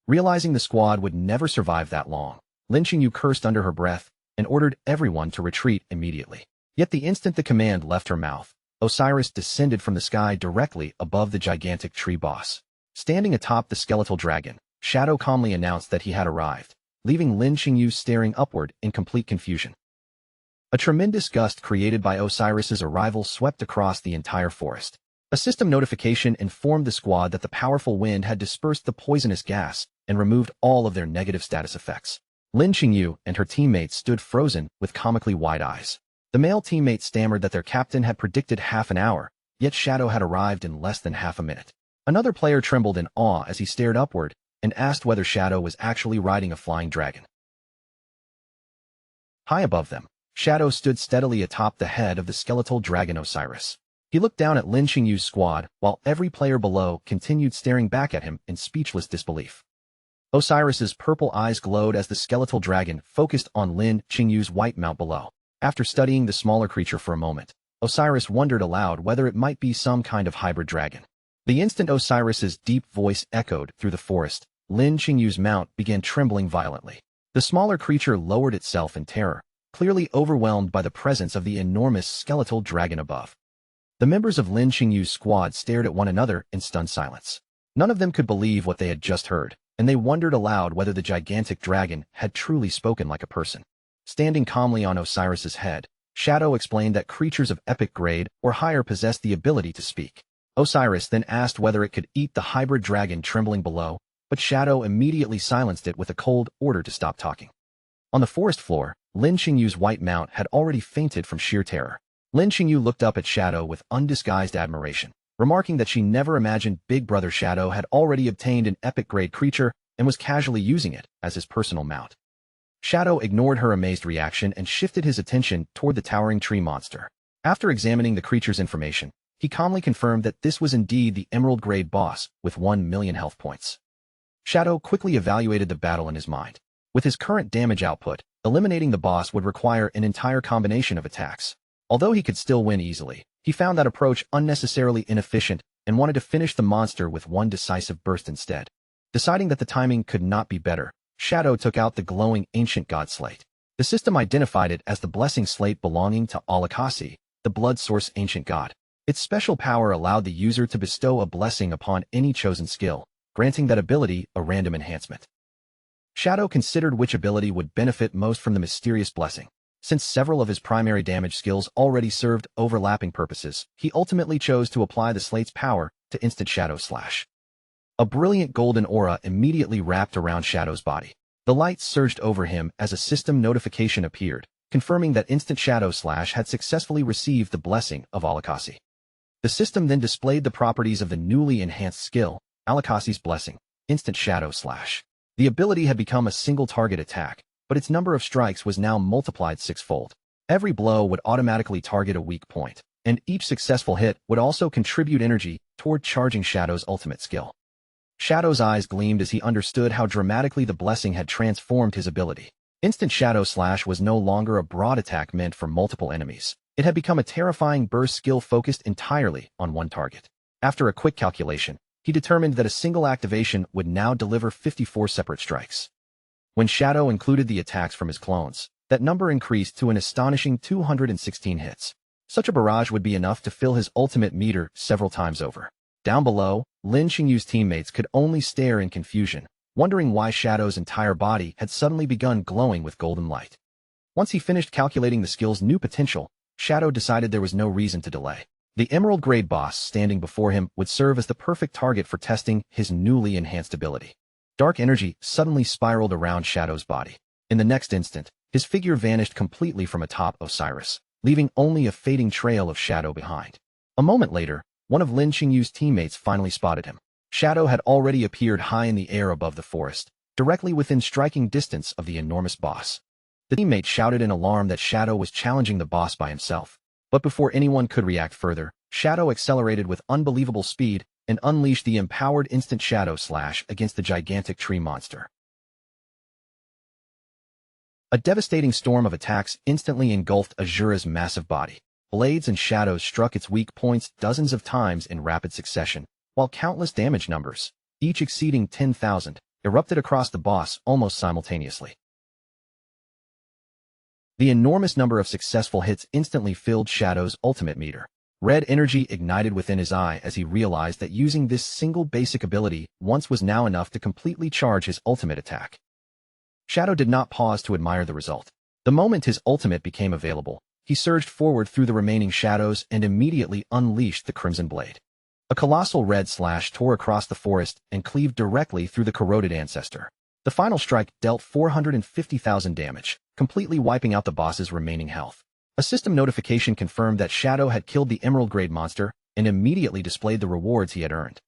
Realizing the squad would never survive that long, Lin Xingyu cursed under her breath and ordered everyone to retreat immediately. Yet the instant the command left her mouth, Osiris descended from the sky directly above the gigantic tree boss. Standing atop the skeletal dragon, Shadow calmly announced that he had arrived, leaving Lin Xingyu staring upward in complete confusion. A tremendous gust created by Osiris's arrival swept across the entire forest. A system notification informed the squad that the powerful wind had dispersed the poisonous gas and removed all of their negative status effects. Lin Xingyu and her teammates stood frozen with comically wide eyes. The male teammate stammered that their captain had predicted half an hour, yet Shadow had arrived in less than half a minute. Another player trembled in awe as he stared upward and asked whether Shadow was actually riding a flying dragon. High above them, Shadow stood steadily atop the head of the skeletal dragon Osiris. He looked down at Lin Xingyu's squad while every player below continued staring back at him in speechless disbelief. Osiris's purple eyes glowed as the skeletal dragon focused on Lin Xingyu's white mount below. After studying the smaller creature for a moment, Osiris wondered aloud whether it might be some kind of hybrid dragon. The instant Osiris's deep voice echoed through the forest, Lin Xingyu's mount began trembling violently. The smaller creature lowered itself in terror, clearly overwhelmed by the presence of the enormous skeletal dragon above. The members of Lin Xingyu's squad stared at one another in stunned silence. None of them could believe what they had just heard, and they wondered aloud whether the gigantic dragon had truly spoken like a person. Standing calmly on Osiris's head, Shadow explained that creatures of epic grade or higher possessed the ability to speak. Osiris then asked whether it could eat the hybrid dragon trembling below, but Shadow immediately silenced it with a cold order to stop talking. On the forest floor, Lin Qingyu's white mount had already fainted from sheer terror. Lin Qingyu looked up at Shadow with undisguised admiration, remarking that she never imagined Big Brother Shadow had already obtained an epic-grade creature and was casually using it as his personal mount. Shadow ignored her amazed reaction and shifted his attention toward the towering tree monster. After examining the creature's information, he calmly confirmed that this was indeed the Emerald-grade boss with 1 million health points. Shadow quickly evaluated the battle in his mind. With his current damage output, eliminating the boss would require an entire combination of attacks. Although he could still win easily, he found that approach unnecessarily inefficient and wanted to finish the monster with one decisive burst instead. Deciding that the timing could not be better, Shadow took out the glowing ancient god slate. The system identified it as the blessing slate belonging to Alakasi, the blood source ancient god. Its special power allowed the user to bestow a blessing upon any chosen skill, granting that ability a random enhancement. Shadow considered which ability would benefit most from the mysterious blessing. Since several of his primary damage skills already served overlapping purposes, he ultimately chose to apply the slate's power to instant Shadow Slash. A brilliant golden aura immediately wrapped around Shadow's body. The light surged over him as a system notification appeared, confirming that instant Shadow Slash had successfully received the blessing of Alakasi. The system then displayed the properties of the newly enhanced skill, Alakasi's Blessing, Instant Shadow Slash. The ability had become a single target attack, but its number of strikes was now multiplied sixfold. Every blow would automatically target a weak point, and each successful hit would also contribute energy toward charging Shadow's ultimate skill. Shadow's eyes gleamed as he understood how dramatically the blessing had transformed his ability. Instant Shadow Slash was no longer a broad attack meant for multiple enemies. It had become a terrifying burst skill focused entirely on one target. After a quick calculation, he determined that a single activation would now deliver 54 separate strikes. When Shadow included the attacks from his clones, that number increased to an astonishing 216 hits. Such a barrage would be enough to fill his ultimate meter several times over. Down below, Lin Qingyu's teammates could only stare in confusion, wondering why Shadow's entire body had suddenly begun glowing with golden light. Once he finished calculating the skill's new potential, Shadow decided there was no reason to delay. The Emerald-grade boss standing before him would serve as the perfect target for testing his newly enhanced ability. Dark energy suddenly spiraled around Shadow's body. In the next instant, his figure vanished completely from atop Osiris, leaving only a fading trail of shadow behind. A moment later, one of Lin Qingyu's teammates finally spotted him. Shadow had already appeared high in the air above the forest, directly within striking distance of the enormous boss. The teammate shouted in alarm that Shadow was challenging the boss by himself. But before anyone could react further, Shadow accelerated with unbelievable speed and unleashed the empowered instant Shadow Slash against the gigantic tree monster. A devastating storm of attacks instantly engulfed Azura's massive body. Blades and shadows struck its weak points dozens of times in rapid succession, while countless damage numbers, each exceeding 10,000, erupted across the boss almost simultaneously. The enormous number of successful hits instantly filled Shadow's ultimate meter. Red energy ignited within his eye as he realized that using this single basic ability once was now enough to completely charge his ultimate attack. Shadow did not pause to admire the result. The moment his ultimate became available, he surged forward through the remaining shadows and immediately unleashed the Crimson Blade. A colossal red slash tore across the forest and cleaved directly through the corroded ancestor. The final strike dealt 450,000 damage, completely wiping out the boss's remaining health. A system notification confirmed that Shadow had killed the Emerald-grade monster and immediately displayed the rewards he had earned.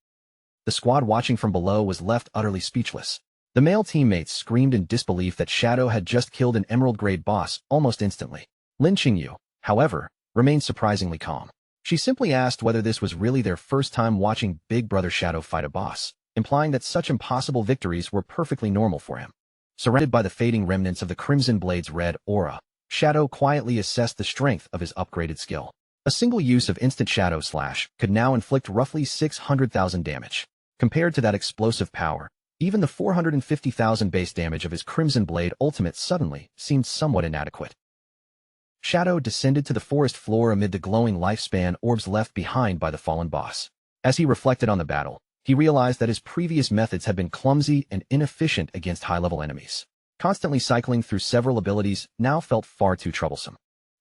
The squad watching from below was left utterly speechless. The male teammates screamed in disbelief that Shadow had just killed an Emerald-grade boss almost instantly. Lin Qingyu, however, remained surprisingly calm. She simply asked whether this was really their first time watching Big Brother Shadow fight a boss, implying that such impossible victories were perfectly normal for him. Surrounded by the fading remnants of the Crimson Blade's red aura, Shadow quietly assessed the strength of his upgraded skill. A single use of Instant Shadow Slash could now inflict roughly 600,000 damage. Compared to that explosive power, even the 450,000 base damage of his Crimson Blade ultimate suddenly seemed somewhat inadequate. Shadow descended to the forest floor amid the glowing lifespan orbs left behind by the fallen boss. As he reflected on the battle, he realized that his previous methods had been clumsy and inefficient against high-level enemies. Constantly cycling through several abilities now felt far too troublesome.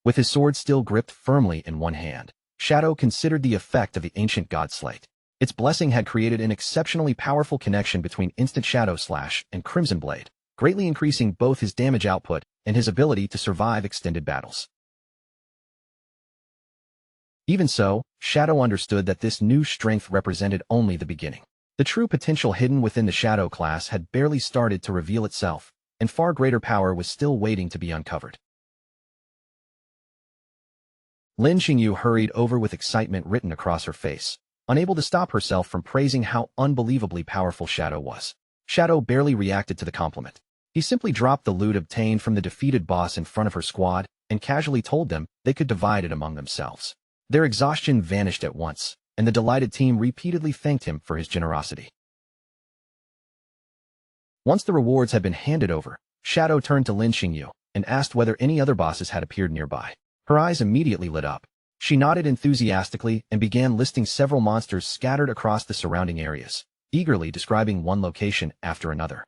With his sword still gripped firmly in one hand, Shadow considered the effect of the ancient god slate. Its blessing had created an exceptionally powerful connection between instant Shadow Slash and Crimson Blade, greatly increasing both his damage output and his ability to survive extended battles. Even so, Shadow understood that this new strength represented only the beginning. The true potential hidden within the Shadow class had barely started to reveal itself, and far greater power was still waiting to be uncovered. Lin Xingyu hurried over with excitement written across her face, unable to stop herself from praising how unbelievably powerful Shadow was. Shadow barely reacted to the compliment. He simply dropped the loot obtained from the defeated boss in front of her squad and casually told them they could divide it among themselves. Their exhaustion vanished at once, and the delighted team repeatedly thanked him for his generosity. Once the rewards had been handed over, Shadow turned to Lin Xingyu and asked whether any other bosses had appeared nearby. Her eyes immediately lit up. She nodded enthusiastically and began listing several monsters scattered across the surrounding areas, eagerly describing one location after another.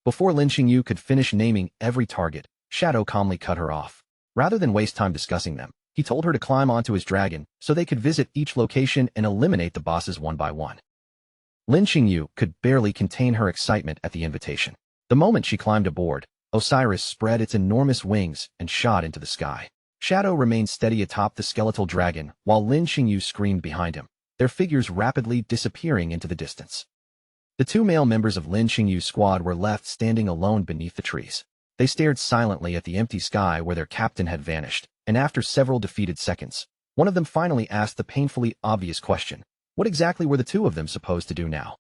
Before Lin Xingyu could finish naming every target, Shadow calmly cut her off. Rather than waste time discussing them, he told her to climb onto his dragon so they could visit each location and eliminate the bosses one by one. Lin Xingyu could barely contain her excitement at the invitation. The moment she climbed aboard, Osiris spread its enormous wings and shot into the sky. Shadow remained steady atop the skeletal dragon while Lin Xingyu screamed behind him, their figures rapidly disappearing into the distance. The two male members of Lin Xingyu's squad were left standing alone beneath the trees. They stared silently at the empty sky where their captain had vanished, and after several defeated seconds, one of them finally asked the painfully obvious question: what exactly were the two of them supposed to do now?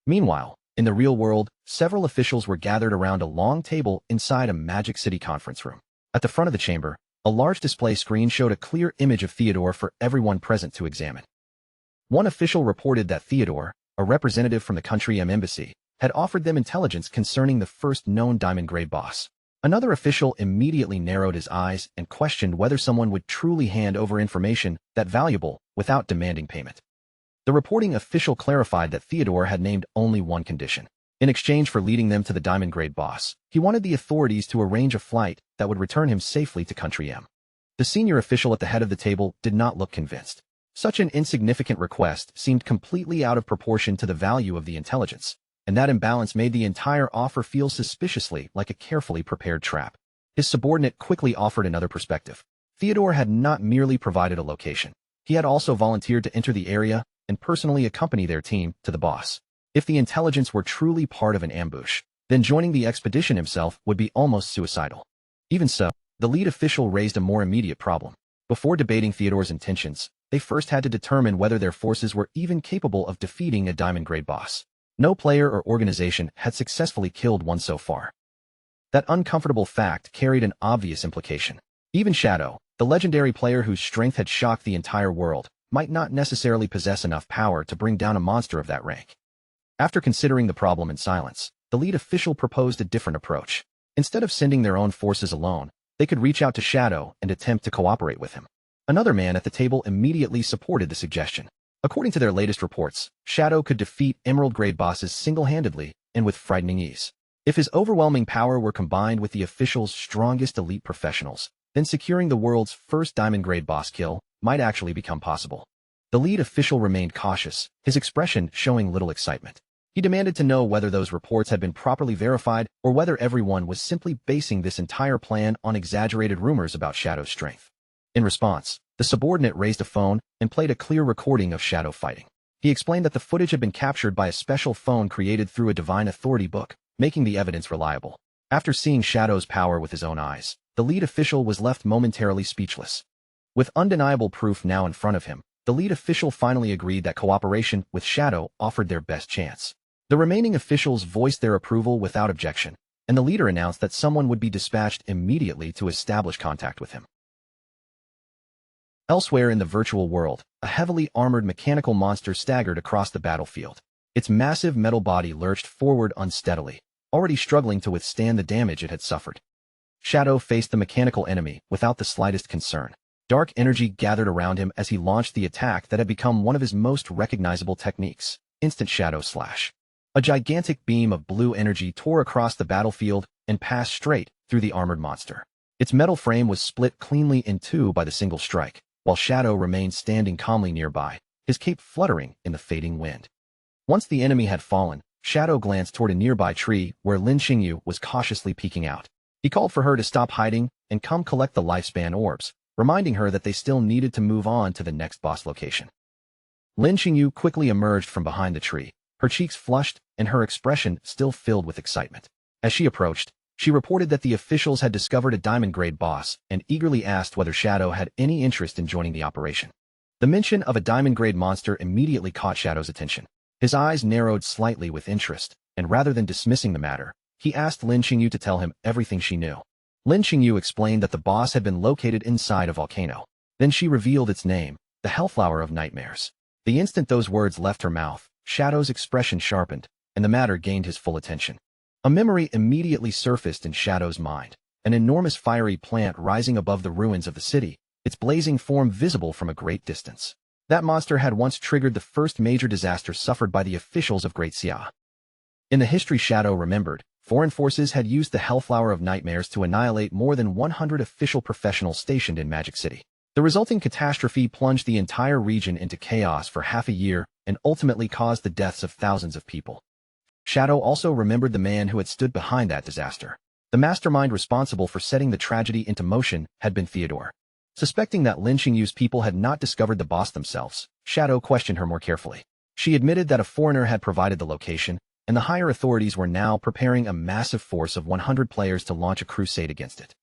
Meanwhile, in the real world, several officials were gathered around a long table inside a Magic City conference room. At the front of the chamber, a large display screen showed a clear image of Theodore for everyone present to examine. One official reported that Theodore, a representative from the country embassy, had offered them intelligence concerning the first known diamond-grade boss. Another official immediately narrowed his eyes and questioned whether someone would truly hand over information that valuable without demanding payment. The reporting official clarified that Theodore had named only one condition. In exchange for leading them to the diamond-grade boss, he wanted the authorities to arrange a flight that would return him safely to Country M. The senior official at the head of the table did not look convinced. Such an insignificant request seemed completely out of proportion to the value of the intelligence, and that imbalance made the entire offer feel suspiciously like a carefully prepared trap. His subordinate quickly offered another perspective. Theodore had not merely provided a location. He had also volunteered to enter the area and personally accompany their team to the boss. If the intelligence were truly part of an ambush, then joining the expedition himself would be almost suicidal. Even so, the lead official raised a more immediate problem. Before debating Theodore's intentions, they first had to determine whether their forces were even capable of defeating a diamond-grade boss. No player or organization had successfully killed one so far. That uncomfortable fact carried an obvious implication. Even Shadow, the legendary player whose strength had shocked the entire world, might not necessarily possess enough power to bring down a monster of that rank. After considering the problem in silence, the lead official proposed a different approach. Instead of sending their own forces alone, they could reach out to Shadow and attempt to cooperate with him. Another man at the table immediately supported the suggestion. According to their latest reports, Shadow could defeat Emerald-grade bosses single-handedly and with frightening ease. If his overwhelming power were combined with the official's strongest elite professionals, then securing the world's first diamond-grade boss kill might actually become possible. The lead official remained cautious, his expression showing little excitement. He demanded to know whether those reports had been properly verified or whether everyone was simply basing this entire plan on exaggerated rumors about Shadow's strength. In response, the subordinate raised a phone and played a clear recording of Shadow fighting. He explained that the footage had been captured by a special phone created through a divine authority book, making the evidence reliable. After seeing Shadow's power with his own eyes, the lead official was left momentarily speechless. With undeniable proof now in front of him, the lead official finally agreed that cooperation with Shadow offered their best chance. The remaining officials voiced their approval without objection, and the leader announced that someone would be dispatched immediately to establish contact with him. Elsewhere in the virtual world, a heavily armored mechanical monster staggered across the battlefield. Its massive metal body lurched forward unsteadily, already struggling to withstand the damage it had suffered. Shadow faced the mechanical enemy without the slightest concern. Dark energy gathered around him as he launched the attack that had become one of his most recognizable techniques, Instant Shadow Slash. A gigantic beam of blue energy tore across the battlefield and passed straight through the armored monster. Its metal frame was split cleanly in two by the single strike, while Shadow remained standing calmly nearby, his cape fluttering in the fading wind. Once the enemy had fallen, Shadow glanced toward a nearby tree where Lin Xingyu was cautiously peeking out. He called for her to stop hiding and come collect the lifespan orbs, reminding her that they still needed to move on to the next boss location. Lin Xingyu quickly emerged from behind the tree, her cheeks flushed and her expression still filled with excitement. As she approached, she reported that the officials had discovered a diamond-grade boss and eagerly asked whether Shadow had any interest in joining the operation. The mention of a diamond-grade monster immediately caught Shadow's attention. His eyes narrowed slightly with interest, and rather than dismissing the matter, he asked Lin Xingyu to tell him everything she knew. Lin Xingyu explained that the boss had been located inside a volcano. Then she revealed its name, the Hellflower of Nightmares. The instant those words left her mouth, Shadow's expression sharpened, and the matter gained his full attention. A memory immediately surfaced in Shadow's mind, an enormous fiery plant rising above the ruins of the city, its blazing form visible from a great distance. That monster had once triggered the first major disaster suffered by the officials of Great Xia. In the history Shadow remembered, foreign forces had used the Hellflower of Nightmares to annihilate more than 100 official professionals stationed in Magic City. The resulting catastrophe plunged the entire region into chaos for half a year and ultimately caused the deaths of thousands of people. Shadow also remembered the man who had stood behind that disaster. The mastermind responsible for setting the tragedy into motion had been Theodore. Suspecting that Lin Xingyu's people had not discovered the boss themselves, Shadow questioned her more carefully. She admitted that a foreigner had provided the location, and the higher authorities were now preparing a massive force of 100 players to launch a crusade against it.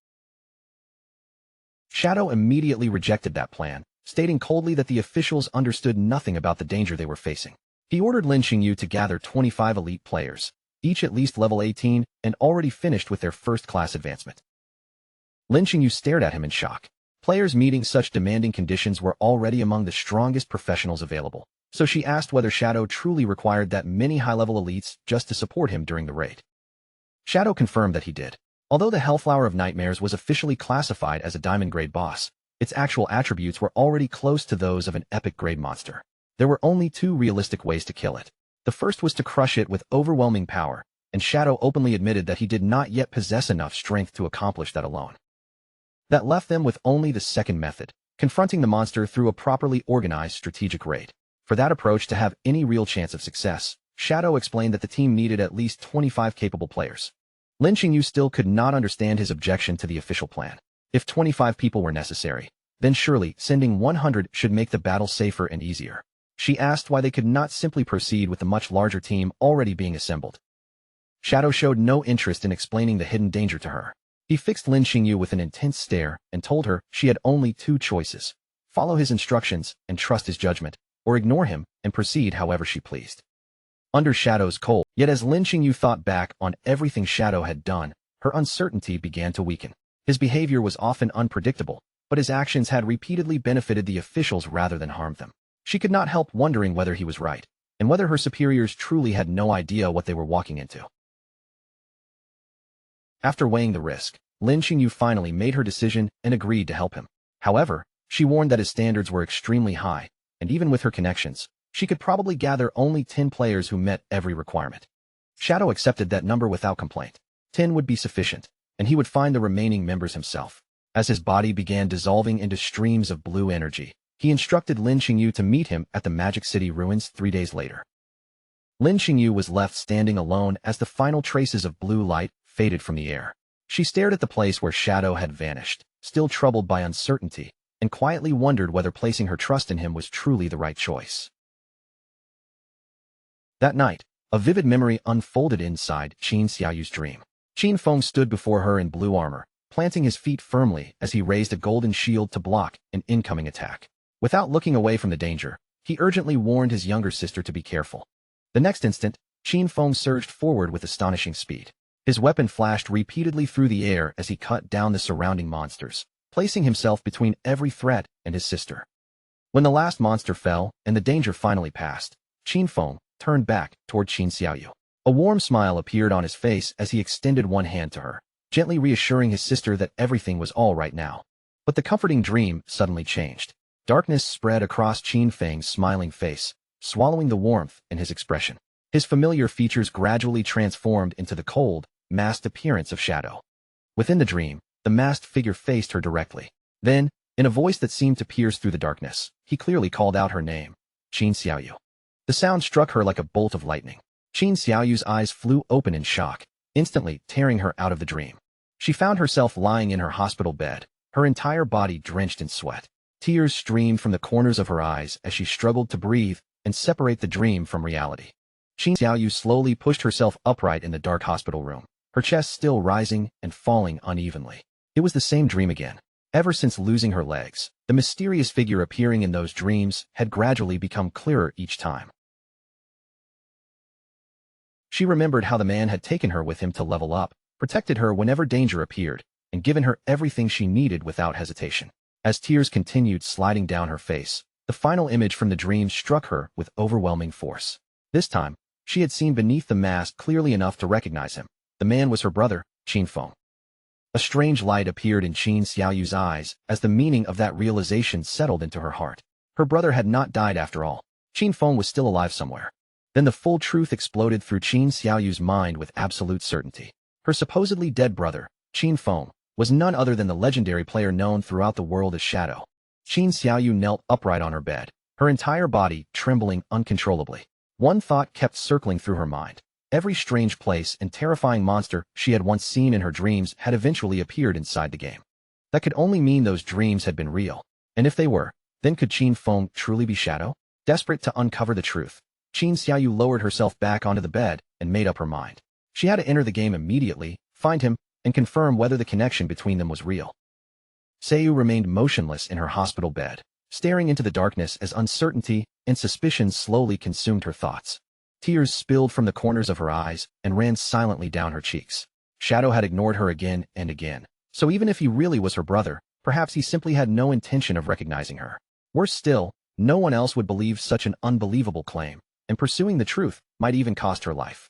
Shadow immediately rejected that plan, stating coldly that the officials understood nothing about the danger they were facing. He ordered Lin Xingyu to gather 25 elite players, each at least level 18 and already finished with their first-class advancement. Lin Xingyu stared at him in shock. Players meeting such demanding conditions were already among the strongest professionals available, so she asked whether Shadow truly required that many high-level elites just to support him during the raid. Shadow confirmed that he did. Although the Hellflower of Nightmares was officially classified as a diamond-grade boss, its actual attributes were already close to those of an epic-grade monster. There were only two realistic ways to kill it. The first was to crush it with overwhelming power, and Shadow openly admitted that he did not yet possess enough strength to accomplish that alone. That left them with only the second method, confronting the monster through a properly organized strategic raid. For that approach to have any real chance of success, Shadow explained that the team needed at least 25 capable players. Lin Xingyu still could not understand his objection to the official plan. If 25 people were necessary, then surely sending 100 should make the battle safer and easier. She asked why they could not simply proceed with the much larger team already being assembled. Shadow showed no interest in explaining the hidden danger to her. He fixed Lin Xingyu with an intense stare and told her she had only two choices: follow his instructions and trust his judgment, or ignore him and proceed however she pleased. Under Shadow's cold, yet as Lin Xingyu thought back on everything Shadow had done, her uncertainty began to weaken. His behavior was often unpredictable, but his actions had repeatedly benefited the officials rather than harmed them. She could not help wondering whether he was right, and whether her superiors truly had no idea what they were walking into. After weighing the risk, Lin Xingyu finally made her decision and agreed to help him. However, she warned that his standards were extremely high, and even with her connections, she could probably gather only 10 players who met every requirement. Shadow accepted that number without complaint. 10 would be sufficient, and he would find the remaining members himself. As his body began dissolving into streams of blue energy, he instructed Lin Xingyu to meet him at the Magic City ruins 3 days later. Lin Xingyu was left standing alone as the final traces of blue light faded from the air. She stared at the place where Shadow had vanished, still troubled by uncertainty, and quietly wondered whether placing her trust in him was truly the right choice. That night, a vivid memory unfolded inside Qin Xiaoyu's dream. Qin Feng stood before her in blue armor, planting his feet firmly as he raised a golden shield to block an incoming attack. Without looking away from the danger, he urgently warned his younger sister to be careful. The next instant, Qin Feng surged forward with astonishing speed. His weapon flashed repeatedly through the air as he cut down the surrounding monsters, placing himself between every threat and his sister. When the last monster fell and the danger finally passed, Qin Feng turned back toward Qin Xiaoyu. A warm smile appeared on his face as he extended one hand to her, gently reassuring his sister that everything was all right now. But the comforting dream suddenly changed. Darkness spread across Qin Feng's smiling face, swallowing the warmth in his expression. His familiar features gradually transformed into the cold, masked appearance of Shadow. Within the dream, the masked figure faced her directly. Then, in a voice that seemed to pierce through the darkness, he clearly called out her name, Qin Xiaoyu. The sound struck her like a bolt of lightning. Qin Xiaoyu's eyes flew open in shock, instantly tearing her out of the dream. She found herself lying in her hospital bed, her entire body drenched in sweat. Tears streamed from the corners of her eyes as she struggled to breathe and separate the dream from reality. Qin Xiaoyu slowly pushed herself upright in the dark hospital room, her chest still rising and falling unevenly. It was the same dream again. Ever since losing her legs, the mysterious figure appearing in those dreams had gradually become clearer each time. She remembered how the man had taken her with him to level up, protected her whenever danger appeared, and given her everything she needed without hesitation. As tears continued sliding down her face, the final image from the dream struck her with overwhelming force. This time, she had seen beneath the mask clearly enough to recognize him. The man was her brother, Qin Feng. A strange light appeared in Qin Xiaoyu's eyes as the meaning of that realization settled into her heart. Her brother had not died after all. Qin Feng was still alive somewhere. Then the full truth exploded through Qin Xiaoyu's mind with absolute certainty. Her supposedly dead brother, Qin Feng, was none other than the legendary player known throughout the world as Shadow. Qin Xiaoyu knelt upright on her bed, her entire body trembling uncontrollably. One thought kept circling through her mind. Every strange place and terrifying monster she had once seen in her dreams had eventually appeared inside the game. That could only mean those dreams had been real. And if they were, then could Qin Feng truly be Shadow? Desperate to uncover the truth, Qin Xiaoyu lowered herself back onto the bed and made up her mind. She had to enter the game immediately, find him, and confirm whether the connection between them was real. Seiyu remained motionless in her hospital bed, staring into the darkness as uncertainty and suspicion slowly consumed her thoughts. Tears spilled from the corners of her eyes and ran silently down her cheeks. Shadow had ignored her again and again, so even if he really was her brother, perhaps he simply had no intention of recognizing her. Worse still, no one else would believe such an unbelievable claim, and pursuing the truth might even cost her life.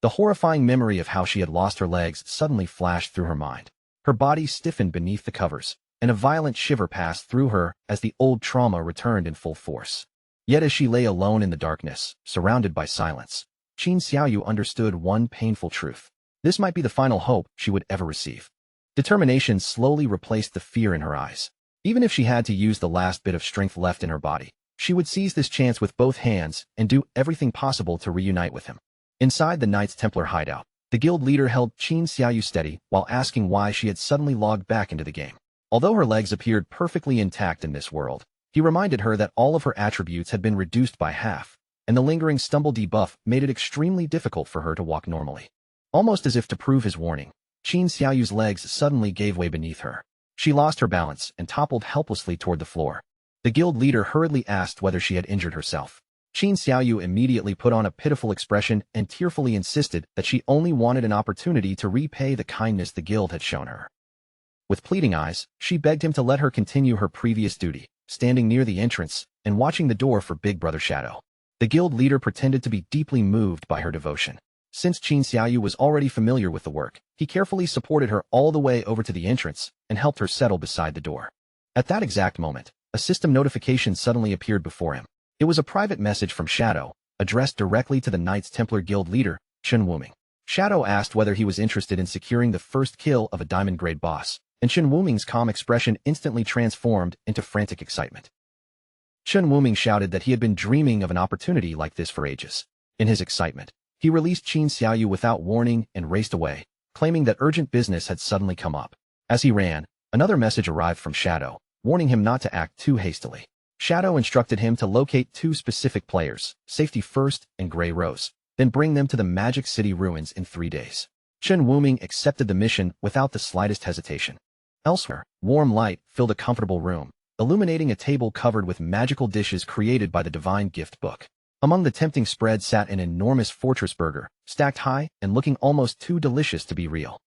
The horrifying memory of how she had lost her legs suddenly flashed through her mind. Her body stiffened beneath the covers, and a violent shiver passed through her as the old trauma returned in full force. Yet as she lay alone in the darkness, surrounded by silence, Qin Xiaoyu understood one painful truth. This might be the final hope she would ever receive. Determination slowly replaced the fear in her eyes. Even if she had to use the last bit of strength left in her body, she would seize this chance with both hands and do everything possible to reunite with him. Inside the Knights Templar hideout, the guild leader held Qin Xiaoyu steady while asking why she had suddenly logged back into the game. Although her legs appeared perfectly intact in this world, he reminded her that all of her attributes had been reduced by half, and the lingering stumble debuff made it extremely difficult for her to walk normally. Almost as if to prove his warning, Qin Xiaoyu's legs suddenly gave way beneath her. She lost her balance and toppled helplessly toward the floor. The guild leader hurriedly asked whether she had injured herself. Qin Xiaoyu immediately put on a pitiful expression and tearfully insisted that she only wanted an opportunity to repay the kindness the guild had shown her. With pleading eyes, she begged him to let her continue her previous duty, standing near the entrance and watching the door for Big Brother Shadow. The guild leader pretended to be deeply moved by her devotion. Since Qin Xiaoyu was already familiar with the work, he carefully supported her all the way over to the entrance and helped her settle beside the door. At that exact moment, a system notification suddenly appeared before him. It was a private message from Shadow, addressed directly to the Knights Templar Guild leader, Chen Wuming. Shadow asked whether he was interested in securing the first kill of a diamond-grade boss, and Chen Wuming's calm expression instantly transformed into frantic excitement. Chen Wuming shouted that he had been dreaming of an opportunity like this for ages. In his excitement, he released Qin Xiaoyu without warning and raced away, claiming that urgent business had suddenly come up. As he ran, another message arrived from Shadow, warning him not to act too hastily. Shadow instructed him to locate two specific players, Safety First and Grey Rose, then bring them to the Magic City ruins in 3 days. Chen Wuming accepted the mission without the slightest hesitation. Elsewhere, warm light filled a comfortable room, illuminating a table covered with magical dishes created by the Divine Gift Book. Among the tempting spreads sat an enormous fortress burger, stacked high and looking almost too delicious to be real.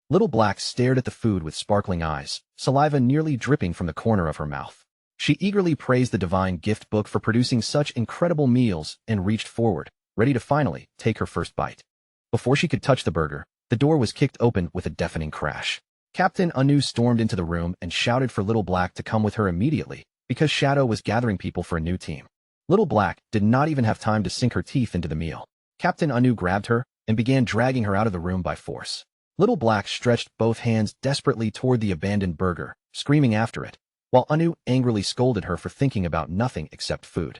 Little Black stared at the food with sparkling eyes, saliva nearly dripping from the corner of her mouth. She eagerly praised the Divine Gift Book for producing such incredible meals and reached forward, ready to finally take her first bite. Before she could touch the burger, the door was kicked open with a deafening crash. Captain Anu stormed into the room and shouted for Little Black to come with her immediately, because Shadow was gathering people for a new team. Little Black did not even have time to sink her teeth into the meal. Captain Anu grabbed her and began dragging her out of the room by force. Little Black stretched both hands desperately toward the abandoned burger, screaming after it, while Anu angrily scolded her for thinking about nothing except food.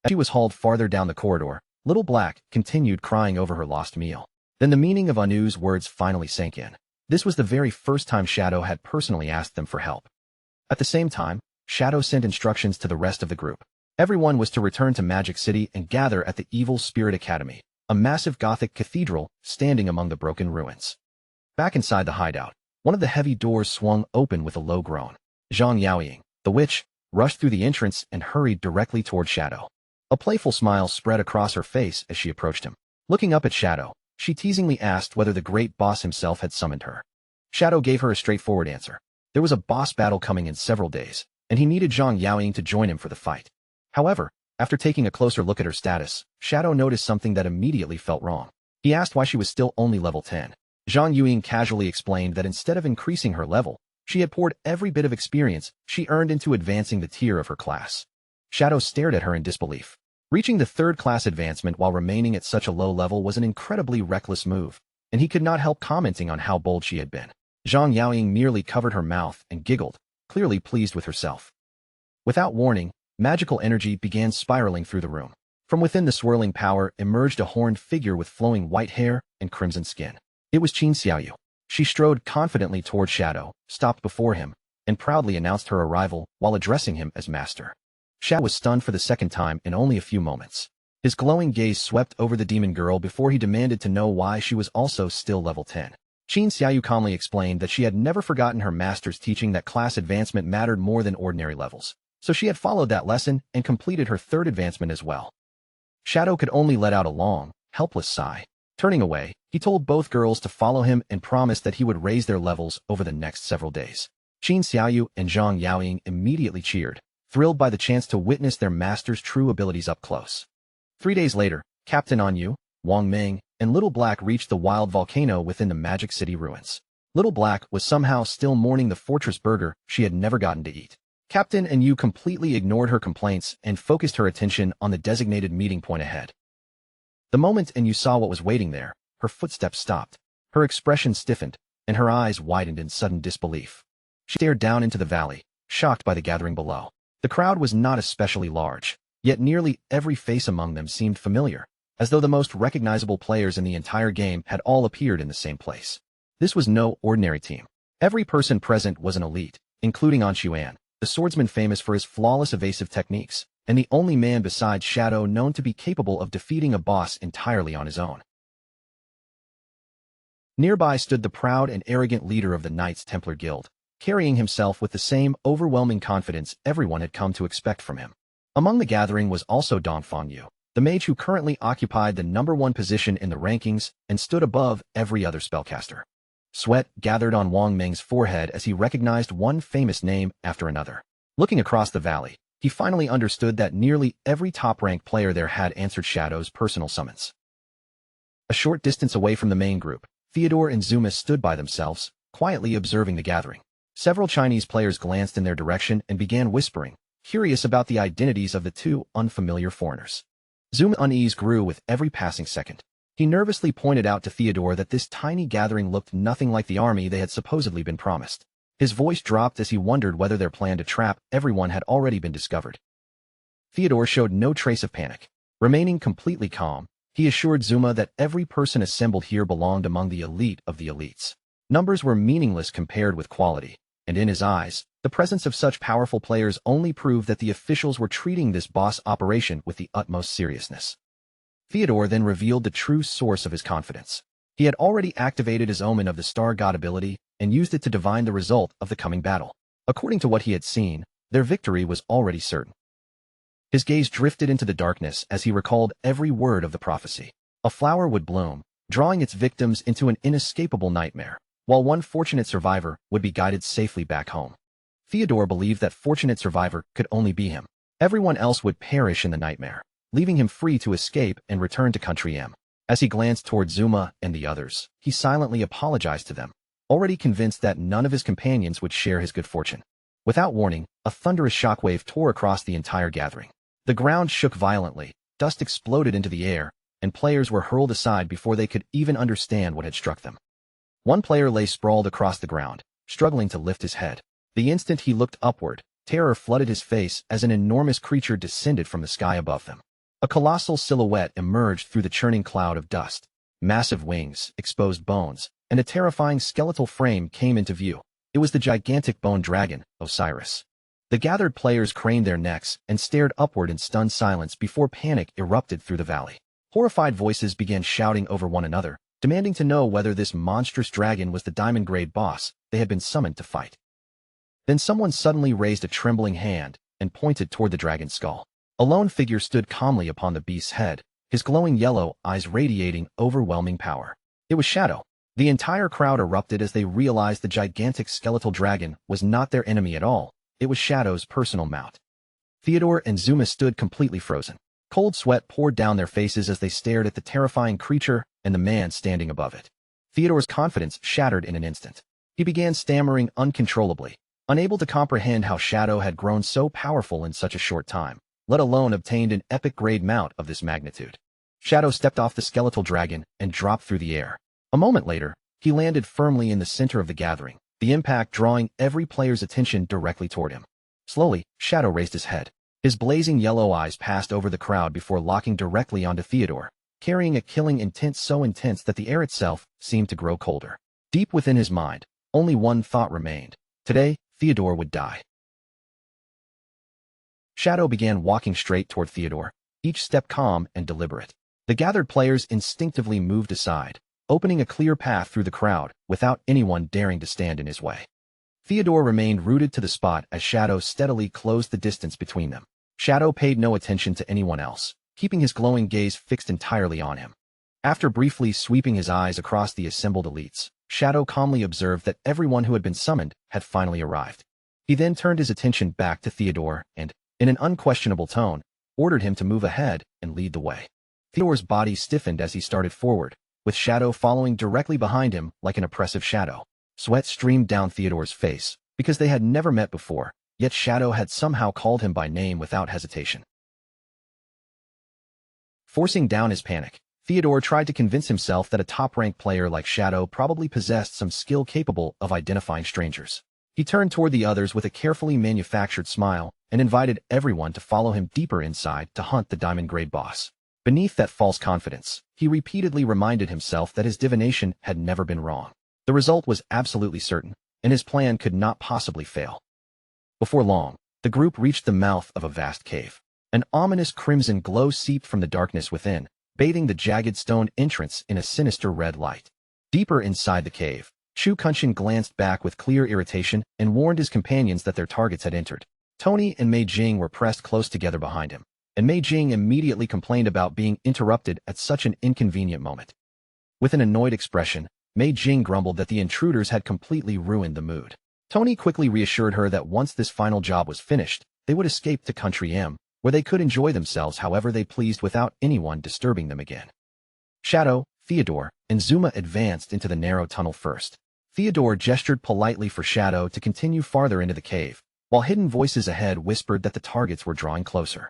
As she was hauled farther down the corridor, Little Black continued crying over her lost meal. Then the meaning of Anu's words finally sank in. This was the very first time Shadow had personally asked them for help. At the same time, Shadow sent instructions to the rest of the group. Everyone was to return to Magic City and gather at the Evil Spirit Academy, a massive Gothic cathedral standing among the broken ruins. Back inside the hideout, one of the heavy doors swung open with a low groan. Zhang Yaoying, the witch, rushed through the entrance and hurried directly toward Shadow. A playful smile spread across her face as she approached him. Looking up at Shadow, she teasingly asked whether the great boss himself had summoned her. Shadow gave her a straightforward answer. There was a boss battle coming in several days, and he needed Zhang Yaoying to join him for the fight. However, after taking a closer look at her status, Shadow noticed something that immediately felt wrong. He asked why she was still only level 10. Zhang Yaoying casually explained that instead of increasing her level, she had poured every bit of experience she earned into advancing the tier of her class. Shadow stared at her in disbelief. Reaching the third-class advancement while remaining at such a low level was an incredibly reckless move, and he could not help commenting on how bold she had been. Zhang Yaoying merely covered her mouth and giggled, clearly pleased with herself. Without warning, magical energy began spiraling through the room. From within the swirling power emerged a horned figure with flowing white hair and crimson skin. It was Qin Xiaoyu. She strode confidently toward Shadow, stopped before him, and proudly announced her arrival while addressing him as master. Shadow was stunned for the second time in only a few moments. His glowing gaze swept over the demon girl before he demanded to know why she was also still level 10. Qin Xiaoyu calmly explained that she had never forgotten her master's teaching that class advancement mattered more than ordinary levels, so she had followed that lesson and completed her third advancement as well. Shadow could only let out a long, helpless sigh. Turning away, he told both girls to follow him and promised that he would raise their levels over the next several days. Qin Xiaoyu and Zhang Yaoying immediately cheered, thrilled by the chance to witness their master's true abilities up close. 3 days later, Captain Anyu, Wang Ming, and Little Black reached the wild volcano within the Magic City ruins. Little Black was somehow still mourning the fortress burger she had never gotten to eat. Captain Anyu completely ignored her complaints and focused her attention on the designated meeting point ahead. The moment Anyu saw what was waiting there, her footsteps stopped, her expression stiffened, and her eyes widened in sudden disbelief. She stared down into the valley, shocked by the gathering below. The crowd was not especially large, yet nearly every face among them seemed familiar, as though the most recognizable players in the entire game had all appeared in the same place. This was no ordinary team. Every person present was an elite, including An Xuan, the swordsman famous for his flawless evasive techniques, and the only man besides Shadow known to be capable of defeating a boss entirely on his own. Nearby stood the proud and arrogant leader of the Knights Templar Guild, carrying himself with the same overwhelming confidence everyone had come to expect from him. Among the gathering was also Dong Fangyu, the mage who currently occupied the #1 position in the rankings and stood above every other spellcaster. Sweat gathered on Wang Ming's forehead as he recognized one famous name after another. Looking across the valley, he finally understood that nearly every top-ranked player there had answered Shadow's personal summons. A short distance away from the main group, Theodore and Zuma stood by themselves, quietly observing the gathering. Several Chinese players glanced in their direction and began whispering, curious about the identities of the two unfamiliar foreigners. Zuma's unease grew with every passing second. He nervously pointed out to Theodore that this tiny gathering looked nothing like the army they had supposedly been promised. His voice dropped as he wondered whether their plan to trap everyone had already been discovered. Theodore showed no trace of panic. Remaining completely calm, he assured Zuma that every person assembled here belonged among the elite of the elites. Numbers were meaningless compared with quality, and in his eyes, the presence of such powerful players only proved that the officials were treating this boss operation with the utmost seriousness. Theodore then revealed the true source of his confidence. He had already activated his Omen of the Star God ability and used it to divine the result of the coming battle. According to what he had seen, their victory was already certain. His gaze drifted into the darkness as he recalled every word of the prophecy. A flower would bloom, drawing its victims into an inescapable nightmare, while one fortunate survivor would be guided safely back home. Theodore believed that fortunate survivor could only be him. Everyone else would perish in the nightmare, leaving him free to escape and return to Country M. As he glanced toward Zuma and the others, he silently apologized to them, already convinced that none of his companions would share his good fortune. Without warning, a thunderous shockwave tore across the entire gathering. The ground shook violently, dust exploded into the air, and players were hurled aside before they could even understand what had struck them. One player lay sprawled across the ground, struggling to lift his head. The instant he looked upward, terror flooded his face as an enormous creature descended from the sky above them. A colossal silhouette emerged through the churning cloud of dust. Massive wings, exposed bones, and a terrifying skeletal frame came into view. It was the gigantic bone dragon, Osiris. The gathered players craned their necks and stared upward in stunned silence before panic erupted through the valley. Horrified voices began shouting over one another, demanding to know whether this monstrous dragon was the diamond-grade boss they had been summoned to fight. Then someone suddenly raised a trembling hand and pointed toward the dragon's skull. A lone figure stood calmly upon the beast's head, his glowing yellow eyes radiating overwhelming power. It was Shadow. The entire crowd erupted as they realized the gigantic skeletal dragon was not their enemy at all. It was Shadow's personal mount. Theodore and Zuma stood completely frozen. Cold sweat poured down their faces as they stared at the terrifying creature and the man standing above it. Theodore's confidence shattered in an instant. He began stammering uncontrollably, unable to comprehend how Shadow had grown so powerful in such a short time, let alone obtained an epic-grade mount of this magnitude. Shadow stepped off the skeletal dragon and dropped through the air. A moment later, he landed firmly in the center of the gathering, the impact drawing every player's attention directly toward him. Slowly, Shadow raised his head. His blazing yellow eyes passed over the crowd before locking directly onto Theodore, carrying a killing intent so intense that the air itself seemed to grow colder. Deep within his mind, only one thought remained. Today, Theodore would die. Shadow began walking straight toward Theodore, each step calm and deliberate. The gathered players instinctively moved aside, opening a clear path through the crowd without anyone daring to stand in his way. Theodore remained rooted to the spot as Shadow steadily closed the distance between them. Shadow paid no attention to anyone else, keeping his glowing gaze fixed entirely on him. After briefly sweeping his eyes across the assembled elites, Shadow calmly observed that everyone who had been summoned had finally arrived. He then turned his attention back to Theodore and, in an unquestionable tone, ordered him to move ahead and lead the way. Theodore's body stiffened as he started forward, with Shadow following directly behind him like an oppressive shadow. Sweat streamed down Theodore's face, because they had never met before, yet Shadow had somehow called him by name without hesitation. Forcing down his panic, Theodore tried to convince himself that a top-ranked player like Shadow probably possessed some skill capable of identifying strangers. He turned toward the others with a carefully manufactured smile and invited everyone to follow him deeper inside to hunt the diamond-grade boss. Beneath that false confidence, he repeatedly reminded himself that his divination had never been wrong. The result was absolutely certain, and his plan could not possibly fail. Before long, the group reached the mouth of a vast cave. An ominous crimson glow seeped from the darkness within, bathing the jagged stone entrance in a sinister red light. Deeper inside the cave, Shu Kunshin glanced back with clear irritation and warned his companions that their targets had entered. Tony and Mei Jing were pressed close together behind him, and Mei Jing immediately complained about being interrupted at such an inconvenient moment. With an annoyed expression, Mei Jing grumbled that the intruders had completely ruined the mood. Tony quickly reassured her that once this final job was finished, they would escape to Country M, where they could enjoy themselves however they pleased without anyone disturbing them again. Shadow, Theodore, and Zuma advanced into the narrow tunnel first. Theodore gestured politely for Shadow to continue farther into the cave, while hidden voices ahead whispered that the targets were drawing closer.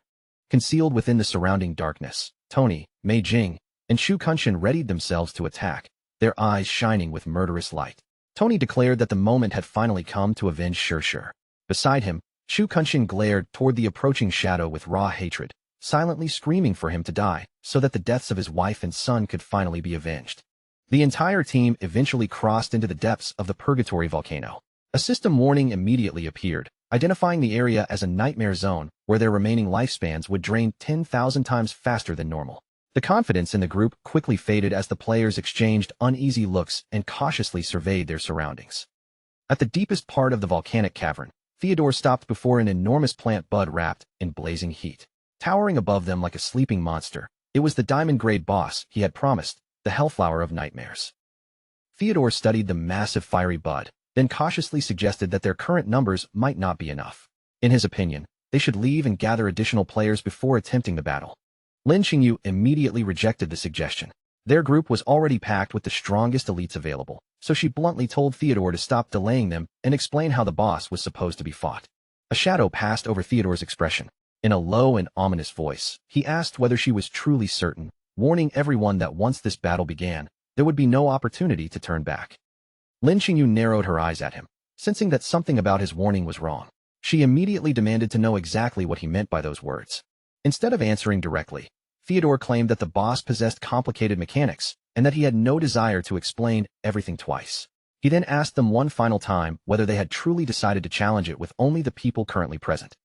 Concealed within the surrounding darkness, Tony, Mei Jing, and Shu Kunshin readied themselves to attack, their eyes shining with murderous light. Tony declared that the moment had finally come to avenge Shir. Beside him, Shu Kunshin glared toward the approaching Shadow with raw hatred, silently screaming for him to die so that the deaths of his wife and son could finally be avenged. The entire team eventually crossed into the depths of the Purgatory volcano. A system warning immediately appeared, identifying the area as a nightmare zone where their remaining lifespans would drain 10,000 times faster than normal. The confidence in the group quickly faded as the players exchanged uneasy looks and cautiously surveyed their surroundings. At the deepest part of the volcanic cavern, Theodore stopped before an enormous plant bud wrapped in blazing heat. Towering above them like a sleeping monster, it was the diamond-grade boss he had promised, the Hellflower of Nightmares. Theodore studied the massive fiery bud, then cautiously suggested that their current numbers might not be enough. In his opinion, they should leave and gather additional players before attempting the battle. Lin Qingyu immediately rejected the suggestion. Their group was already packed with the strongest elites available, so she bluntly told Theodore to stop delaying them and explain how the boss was supposed to be fought. A shadow passed over Theodore's expression. In a low and ominous voice, he asked whether she was truly certain, warning everyone that once this battle began, there would be no opportunity to turn back. Lin Xingyu narrowed her eyes at him, sensing that something about his warning was wrong. She immediately demanded to know exactly what he meant by those words. Instead of answering directly, Theodore claimed that the boss possessed complicated mechanics and that he had no desire to explain everything twice. He then asked them one final time whether they had truly decided to challenge it with only the people currently present.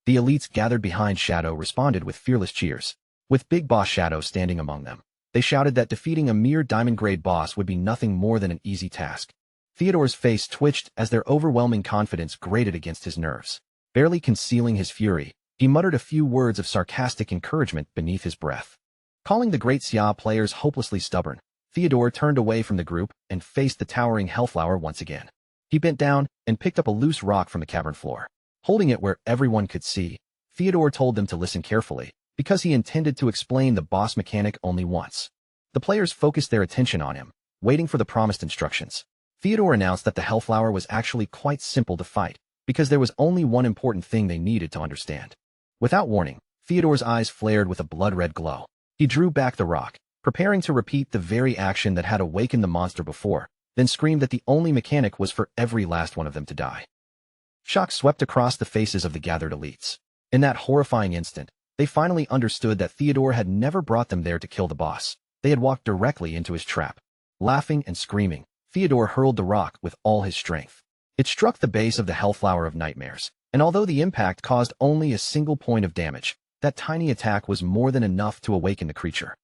The elites gathered behind Shadow responded with fearless cheers, with Big Boss Shadow standing among them. They shouted that defeating a mere diamond-grade boss would be nothing more than an easy task. Theodore's face twitched as their overwhelming confidence grated against his nerves. Barely concealing his fury, he muttered a few words of sarcastic encouragement beneath his breath. Calling the Great Xia players hopelessly stubborn, Theodore turned away from the group and faced the towering Hellflower once again. He bent down and picked up a loose rock from the cavern floor. Holding it where everyone could see, Theodore told them to listen carefully, because he intended to explain the boss mechanic only once. The players focused their attention on him, waiting for the promised instructions. Theodore announced that the Hellflower was actually quite simple to fight, because there was only one important thing they needed to understand. Without warning, Theodore's eyes flared with a blood-red glow. He drew back the rock, preparing to repeat the very action that had awakened the monster before, then screamed that the only mechanic was for every last one of them to die. Shock swept across the faces of the gathered elites. In that horrifying instant, they finally understood that Theodore had never brought them there to kill the boss. They had walked directly into his trap. Laughing and screaming, Theodore hurled the rock with all his strength. It struck the base of the Hellflower of Nightmares, and although the impact caused only a single point of damage, that tiny attack was more than enough to awaken the creature.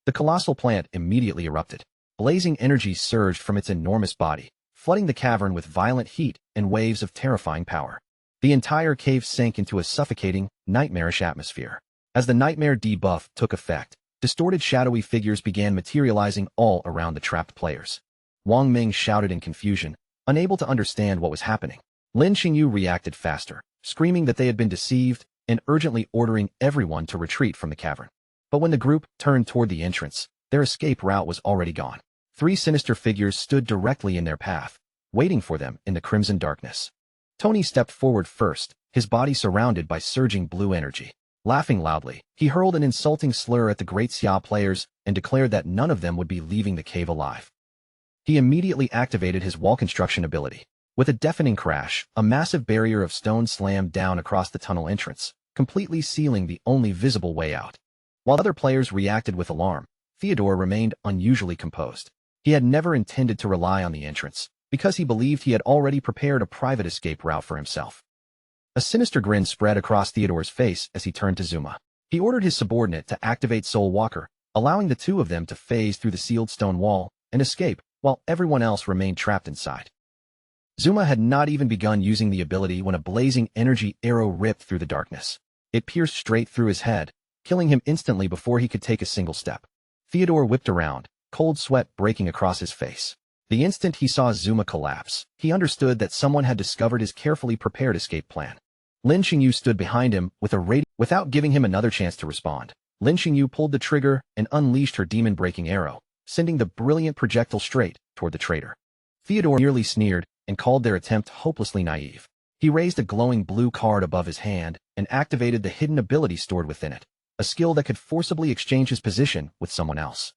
The colossal plant immediately erupted. Blazing energy surged from its enormous body, flooding the cavern with violent heat and waves of terrifying power. The entire cave sank into a suffocating, nightmarish atmosphere. As the nightmare debuff took effect, distorted shadowy figures began materializing all around the trapped players. Wang Ming shouted in confusion, unable to understand what was happening. Lin Xingyu reacted faster, screaming that they had been deceived and urgently ordering everyone to retreat from the cavern. But when the group turned toward the entrance, their escape route was already gone. Three sinister figures stood directly in their path, waiting for them in the crimson darkness. Tony stepped forward first, his body surrounded by surging blue energy. Laughing loudly, he hurled an insulting slur at the Great Xia players and declared that none of them would be leaving the cave alive. He immediately activated his wall construction ability. With a deafening crash, a massive barrier of stone slammed down across the tunnel entrance, completely sealing the only visible way out. While other players reacted with alarm, Theodore remained unusually composed. He had never intended to rely on the entrance, because he believed he had already prepared a private escape route for himself. A sinister grin spread across Theodore's face as he turned to Zuma. He ordered his subordinate to activate Soul Walker, allowing the two of them to phase through the sealed stone wall and escape, while everyone else remained trapped inside. Zuma had not even begun using the ability when a blazing energy arrow ripped through the darkness. It pierced straight through his head, killing him instantly before he could take a single step. Theodore whipped around, cold sweat breaking across his face. The instant he saw Zuma collapse, he understood that someone had discovered his carefully prepared escape plan. Lin Xingyu stood behind him with a radiant. Without giving him another chance to respond, Lin Xingyu pulled the trigger and unleashed her demon-breaking arrow, sending the brilliant projectile straight toward the traitor. Theodore nearly sneered and called their attempt hopelessly naive. He raised a glowing blue card above his hand and activated the hidden ability stored within it, a skill that could forcibly exchange his position with someone else.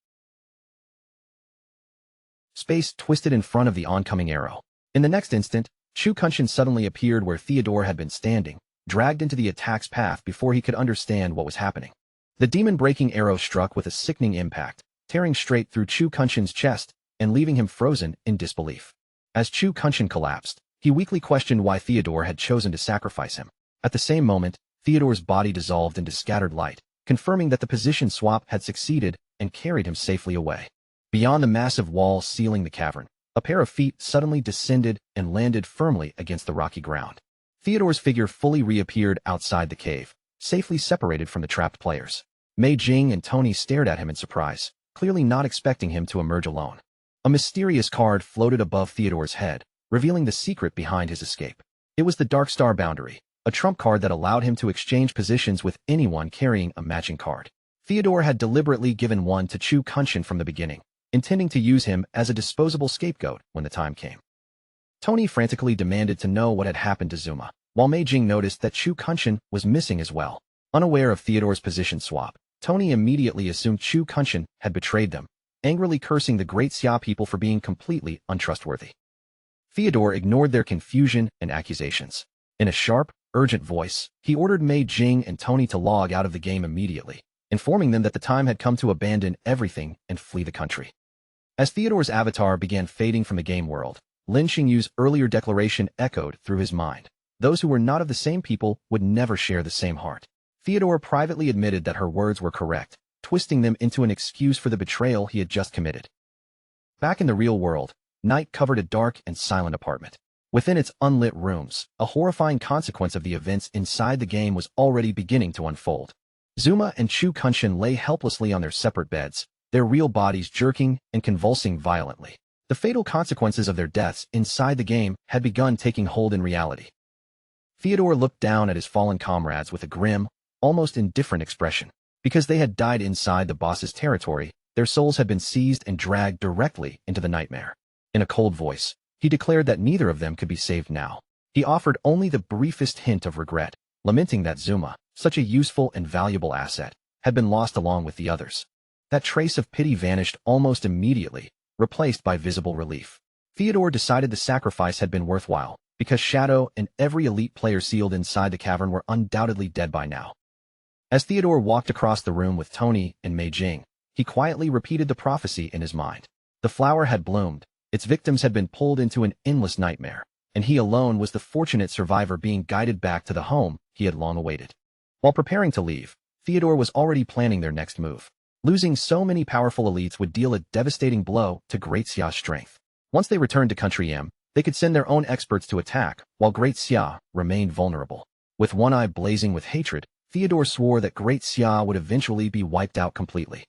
Space twisted in front of the oncoming arrow. In the next instant, Chu Kunshin suddenly appeared where Theodore had been standing, dragged into the attack's path before he could understand what was happening. The demon-breaking arrow struck with a sickening impact, tearing straight through Chu Kunshin's chest and leaving him frozen in disbelief. As Chu Kunshin collapsed, he weakly questioned why Theodore had chosen to sacrifice him. At the same moment, Theodore's body dissolved into scattered light, confirming that the position swap had succeeded and carried him safely away. Beyond the massive wall sealing the cavern, a pair of feet suddenly descended and landed firmly against the rocky ground. Theodore's figure fully reappeared outside the cave, safely separated from the trapped players. Mei Jing and Tony stared at him in surprise, clearly not expecting him to emerge alone. A mysterious card floated above Theodore's head, revealing the secret behind his escape. It was the Dark Star Boundary, a trump card that allowed him to exchange positions with anyone carrying a matching card. Theodore had deliberately given one to Chu Kunshin from the beginning, intending to use him as a disposable scapegoat when the time came. Tony frantically demanded to know what had happened to Zuma, while Mei Jing noticed that Chu Kunshin was missing as well. Unaware of Theodore's position swap, Tony immediately assumed Chu Kunshin had betrayed them, angrily cursing the Great Xia people for being completely untrustworthy. Theodore ignored their confusion and accusations. In a sharp, urgent voice, he ordered Mei Jing and Tony to log out of the game immediately, informing them that the time had come to abandon everything and flee the country. As Theodore's avatar began fading from the game world, Lin Xingyu's earlier declaration echoed through his mind. Those who were not of the same people would never share the same heart. Theodore privately admitted that her words were correct, twisting them into an excuse for the betrayal he had just committed. Back in the real world, night covered a dark and silent apartment. Within its unlit rooms, a horrifying consequence of the events inside the game was already beginning to unfold. Zuma and Chu Kunshin lay helplessly on their separate beds, their real bodies jerking and convulsing violently. The fatal consequences of their deaths inside the game had begun taking hold in reality. Theodore looked down at his fallen comrades with a grim, almost indifferent expression. Because they had died inside the boss's territory, their souls had been seized and dragged directly into the nightmare. In a cold voice, he declared that neither of them could be saved now. He offered only the briefest hint of regret, lamenting that Zuma, such a useful and valuable asset, had been lost along with the others. That trace of pity vanished almost immediately, replaced by visible relief. Theodore decided the sacrifice had been worthwhile, because Shadow and every elite player sealed inside the cavern were undoubtedly dead by now. As Theodore walked across the room with Tony and Mei Jing, he quietly repeated the prophecy in his mind. The flower had bloomed, its victims had been pulled into an endless nightmare, and he alone was the fortunate survivor being guided back to the home he had long awaited. While preparing to leave, Theodore was already planning their next move. Losing so many powerful elites would deal a devastating blow to Great Xia's strength. Once they returned to Country M, they could send their own experts to attack, while Great Xia remained vulnerable. With one eye blazing with hatred, Theodore swore that Great Xia would eventually be wiped out completely.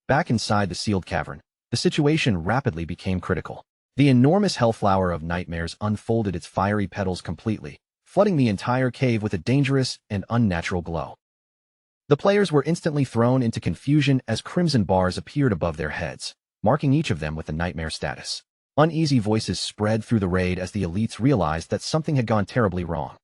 Back inside the sealed cavern, the situation rapidly became critical. The enormous hellflower of nightmares unfolded its fiery petals completely, flooding the entire cave with a dangerous and unnatural glow. The players were instantly thrown into confusion as crimson bars appeared above their heads, marking each of them with the nightmare status. Uneasy voices spread through the raid as the elites realized that something had gone terribly wrong.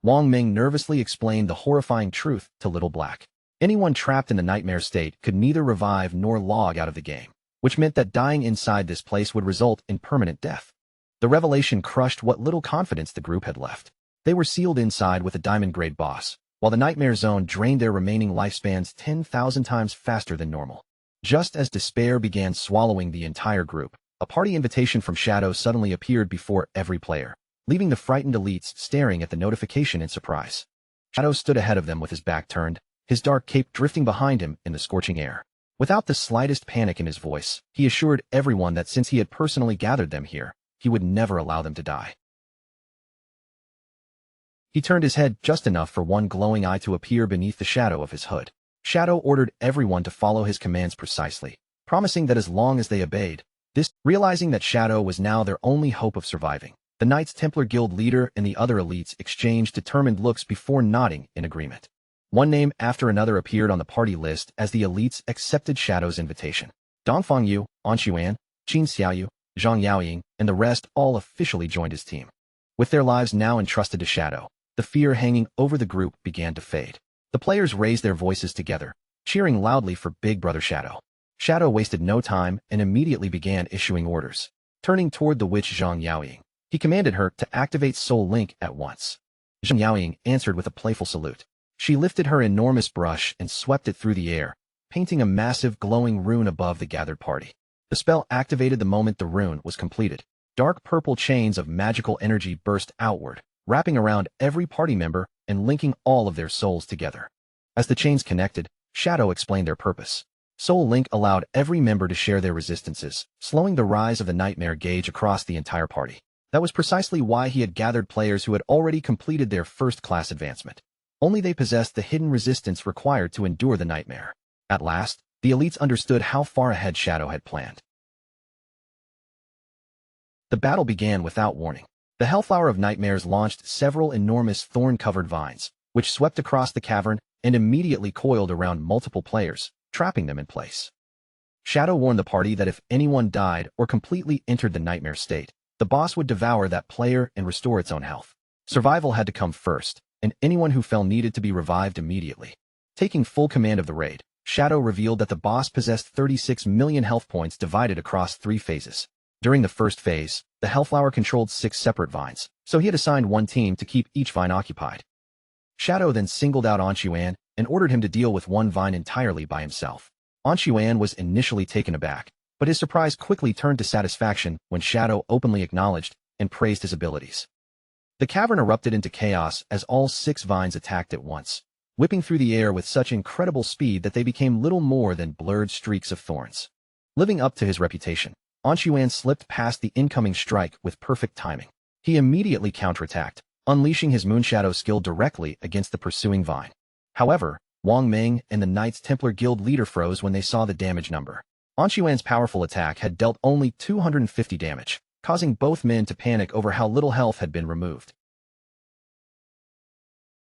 Wang Ming nervously explained the horrifying truth to Little Black. Anyone trapped in the nightmare state could neither revive nor log out of the game, which meant that dying inside this place would result in permanent death. The revelation crushed what little confidence the group had left. They were sealed inside with a diamond-grade boss, while the nightmare zone drained their remaining lifespans 10,000 times faster than normal. Just as despair began swallowing the entire group, a party invitation from Shadow suddenly appeared before every player, leaving the frightened elites staring at the notification in surprise. Shadow stood ahead of them with his back turned, his dark cape drifting behind him in the scorching air. Without the slightest panic in his voice, he assured everyone that since he had personally gathered them here, he would never allow them to die. He turned his head just enough for one glowing eye to appear beneath the shadow of his hood. Shadow ordered everyone to follow his commands precisely, promising that as long as they obeyed, realizing that Shadow was now their only hope of surviving. The Knights Templar Guild leader and the other elites exchanged determined looks before nodding in agreement. One name after another appeared on the party list as the elites accepted Shadow's invitation. Dongfang Yu, An Xuan, Qin Xiaoyu, Zhang Yaoying, and the rest all officially joined his team. With their lives now entrusted to Shadow, the fear hanging over the group began to fade. The players raised their voices together, cheering loudly for Big Brother Shadow. Shadow wasted no time and immediately began issuing orders. Turning toward the witch Zhang Yaoying, he commanded her to activate Soul Link at once. Zhang Yaoying answered with a playful salute. She lifted her enormous brush and swept it through the air, painting a massive glowing rune above the gathered party. The spell activated the moment the rune was completed. Dark purple chains of magical energy burst outward, wrapping around every party member and linking all of their souls together. As the chains connected, Shadow explained their purpose. Soul Link allowed every member to share their resistances, slowing the rise of the nightmare gauge across the entire party. That was precisely why he had gathered players who had already completed their first-class advancement. Only they possessed the hidden resistance required to endure the nightmare. At last, the elites understood how far ahead Shadow had planned. The battle began without warning. The Hellflower of Nightmares launched several enormous thorn-covered vines, which swept across the cavern and immediately coiled around multiple players, trapping them in place. Shadow warned the party that if anyone died or completely entered the nightmare state, the boss would devour that player and restore its own health. Survival had to come first, and anyone who fell needed to be revived immediately. Taking full command of the raid, Shadow revealed that the boss possessed 36 million health points divided across 3 phases. During the first phase, the Hellflower controlled 6 separate vines, so he had assigned one team to keep each vine occupied. Shadow then singled out Anxuan and ordered him to deal with one vine entirely by himself. Anxuan was initially taken aback, but his surprise quickly turned to satisfaction when Shadow openly acknowledged and praised his abilities. The cavern erupted into chaos as all 6 vines attacked at once, whipping through the air with such incredible speed that they became little more than blurred streaks of thorns. Living up to his reputation, Anxuan slipped past the incoming strike with perfect timing. He immediately counterattacked, unleashing his Moonshadow skill directly against the pursuing vine. However, Wang Ming and the Knights Templar Guild leader froze when they saw the damage number. Anxuan's powerful attack had dealt only 250 damage, causing both men to panic over how little health had been removed.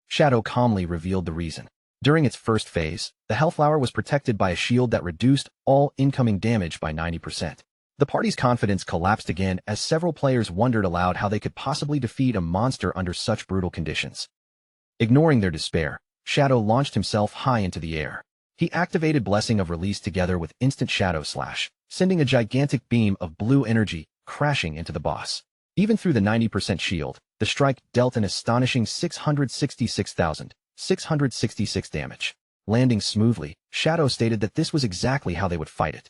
Shadow calmly revealed the reason. During its first phase, the Hellflower was protected by a shield that reduced all incoming damage by 90%. The party's confidence collapsed again as several players wondered aloud how they could possibly defeat a monster under such brutal conditions. Ignoring their despair, Shadow launched himself high into the air. He activated Blessing of Release together with Instant Shadow Slash, sending a gigantic beam of blue energy crashing into the boss. Even through the 90% shield, the strike dealt an astonishing 666,666 damage. Landing smoothly, Shadow stated that this was exactly how they would fight it.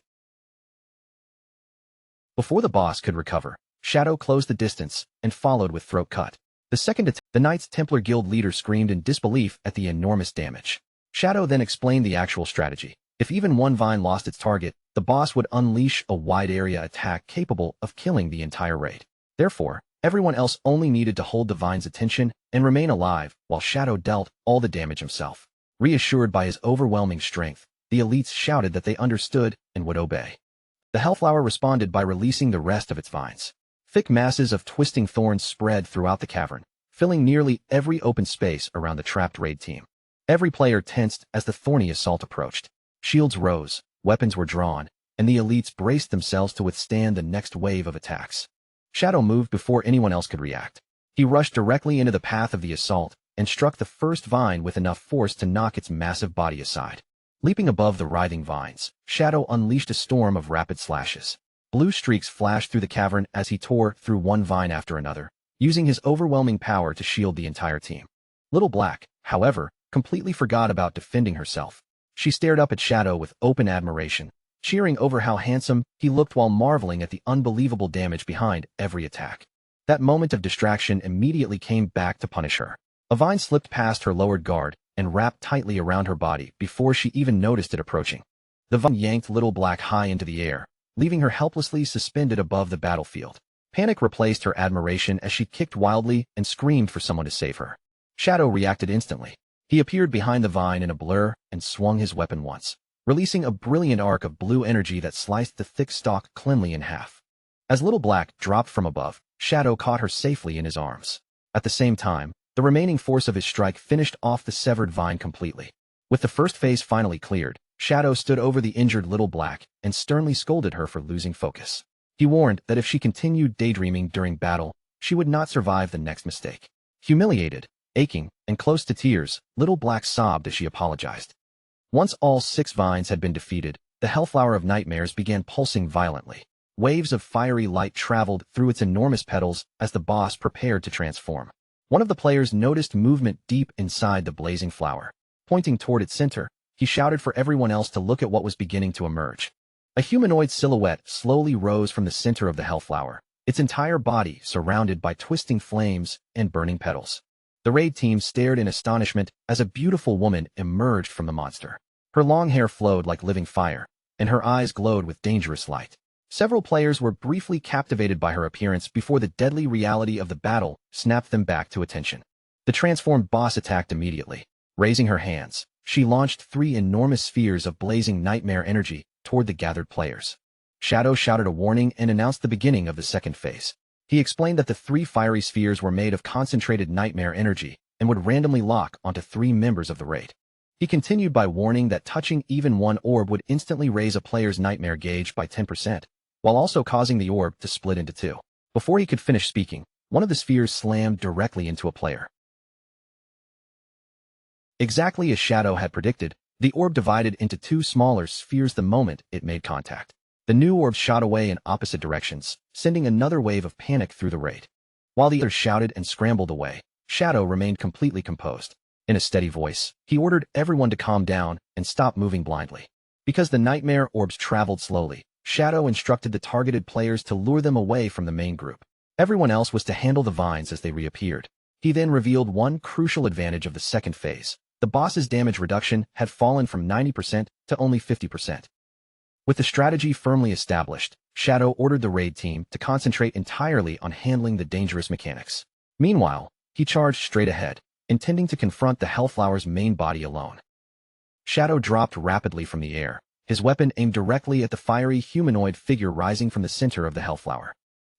Before the boss could recover, Shadow closed the distance and followed with Throat Cut. The second attack, the Knights Templar Guild leader screamed in disbelief at the enormous damage. Shadow then explained the actual strategy. If even one vine lost its target, the boss would unleash a wide-area attack capable of killing the entire raid. Therefore, everyone else only needed to hold the vine's attention and remain alive while Shadow dealt all the damage himself. Reassured by his overwhelming strength, the elites shouted that they understood and would obey. The Hellflower responded by releasing the rest of its vines. Thick masses of twisting thorns spread throughout the cavern, filling nearly every open space around the trapped raid team. Every player tensed as the thorny assault approached. Shields rose, weapons were drawn, and the elites braced themselves to withstand the next wave of attacks. Shadow moved before anyone else could react. He rushed directly into the path of the assault and struck the first vine with enough force to knock its massive body aside. Leaping above the writhing vines, Shadow unleashed a storm of rapid slashes. Blue streaks flashed through the cavern as he tore through one vine after another, using his overwhelming power to shield the entire team. Little Black, however, completely forgot about defending herself. She stared up at Shadow with open admiration, cheering over how handsome he looked while marveling at the unbelievable damage behind every attack. That moment of distraction immediately came back to punish her. A vine slipped past her lowered guard and wrapped tightly around her body before she even noticed it approaching. The vine yanked Little Black high into the air, leaving her helplessly suspended above the battlefield. Panic replaced her admiration as she kicked wildly and screamed for someone to save her. Shadow reacted instantly. He appeared behind the vine in a blur and swung his weapon once, releasing a brilliant arc of blue energy that sliced the thick stalk cleanly in half. As Little Black dropped from above, Shadow caught her safely in his arms. At the same time, the remaining force of his strike finished off the severed vine completely. With the first phase finally cleared, Shadow stood over the injured Little Black and sternly scolded her for losing focus. He warned that if she continued daydreaming during battle, she would not survive the next mistake. Humiliated, aching, and close to tears, Little Black sobbed as she apologized. Once all 6 vines had been defeated, the Hellflower of Nightmares began pulsing violently. Waves of fiery light traveled through its enormous petals as the boss prepared to transform. One of the players noticed movement deep inside the blazing flower. Pointing toward its center, he shouted for everyone else to look at what was beginning to emerge. A humanoid silhouette slowly rose from the center of the Hellflower, its entire body surrounded by twisting flames and burning petals. The raid team stared in astonishment as a beautiful woman emerged from the monster. Her long hair flowed like living fire, and her eyes glowed with dangerous light. Several players were briefly captivated by her appearance before the deadly reality of the battle snapped them back to attention. The transformed boss attacked immediately. Raising her hands, she launched 3 enormous spheres of blazing nightmare energy toward the gathered players. Shadow shouted a warning and announced the beginning of the second phase. He explained that the 3 fiery spheres were made of concentrated nightmare energy and would randomly lock onto 3 members of the raid. He continued by warning that touching even one orb would instantly raise a player's nightmare gauge by 10%, while also causing the orb to split into 2. Before he could finish speaking, one of the spheres slammed directly into a player. Exactly as Shadow had predicted, The orb divided into two smaller spheres the moment it made contact. The new orbs shot away in opposite directions, sending another wave of panic through the raid. While the others shouted and scrambled away, Shadow remained completely composed. In a steady voice, he ordered everyone to calm down and stop moving blindly. Because the nightmare orbs traveled slowly, Shadow instructed the targeted players to lure them away from the main group. Everyone else was to handle the vines as they reappeared. He then revealed one crucial advantage of the second phase. The boss's damage reduction had fallen from 90% to only 50%. With the strategy firmly established, Shadow ordered the raid team to concentrate entirely on handling the dangerous mechanics. Meanwhile, he charged straight ahead, intending to confront the Hellflower's main body alone. Shadow dropped rapidly from the air, his weapon aimed directly at the fiery humanoid figure rising from the center of the Hellflower.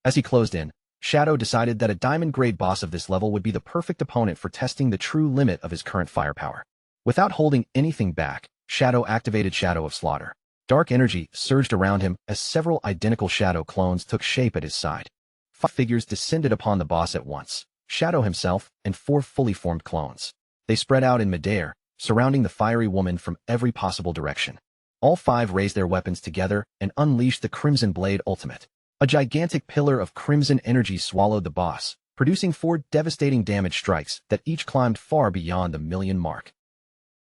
As he closed in, Shadow decided that a diamond-grade boss of this level would be the perfect opponent for testing the true limit of his current firepower. Without holding anything back, Shadow activated Shadow of Slaughter. Dark energy surged around him as several identical Shadow clones took shape at his side. 5 figures descended upon the boss at once, Shadow himself and 4 fully formed clones. They spread out in midair, surrounding the fiery woman from every possible direction. All 5 raised their weapons together and unleashed the Crimson Blade Ultimate. A gigantic pillar of crimson energy swallowed the boss, producing 4 devastating damage strikes that each climbed far beyond the million mark.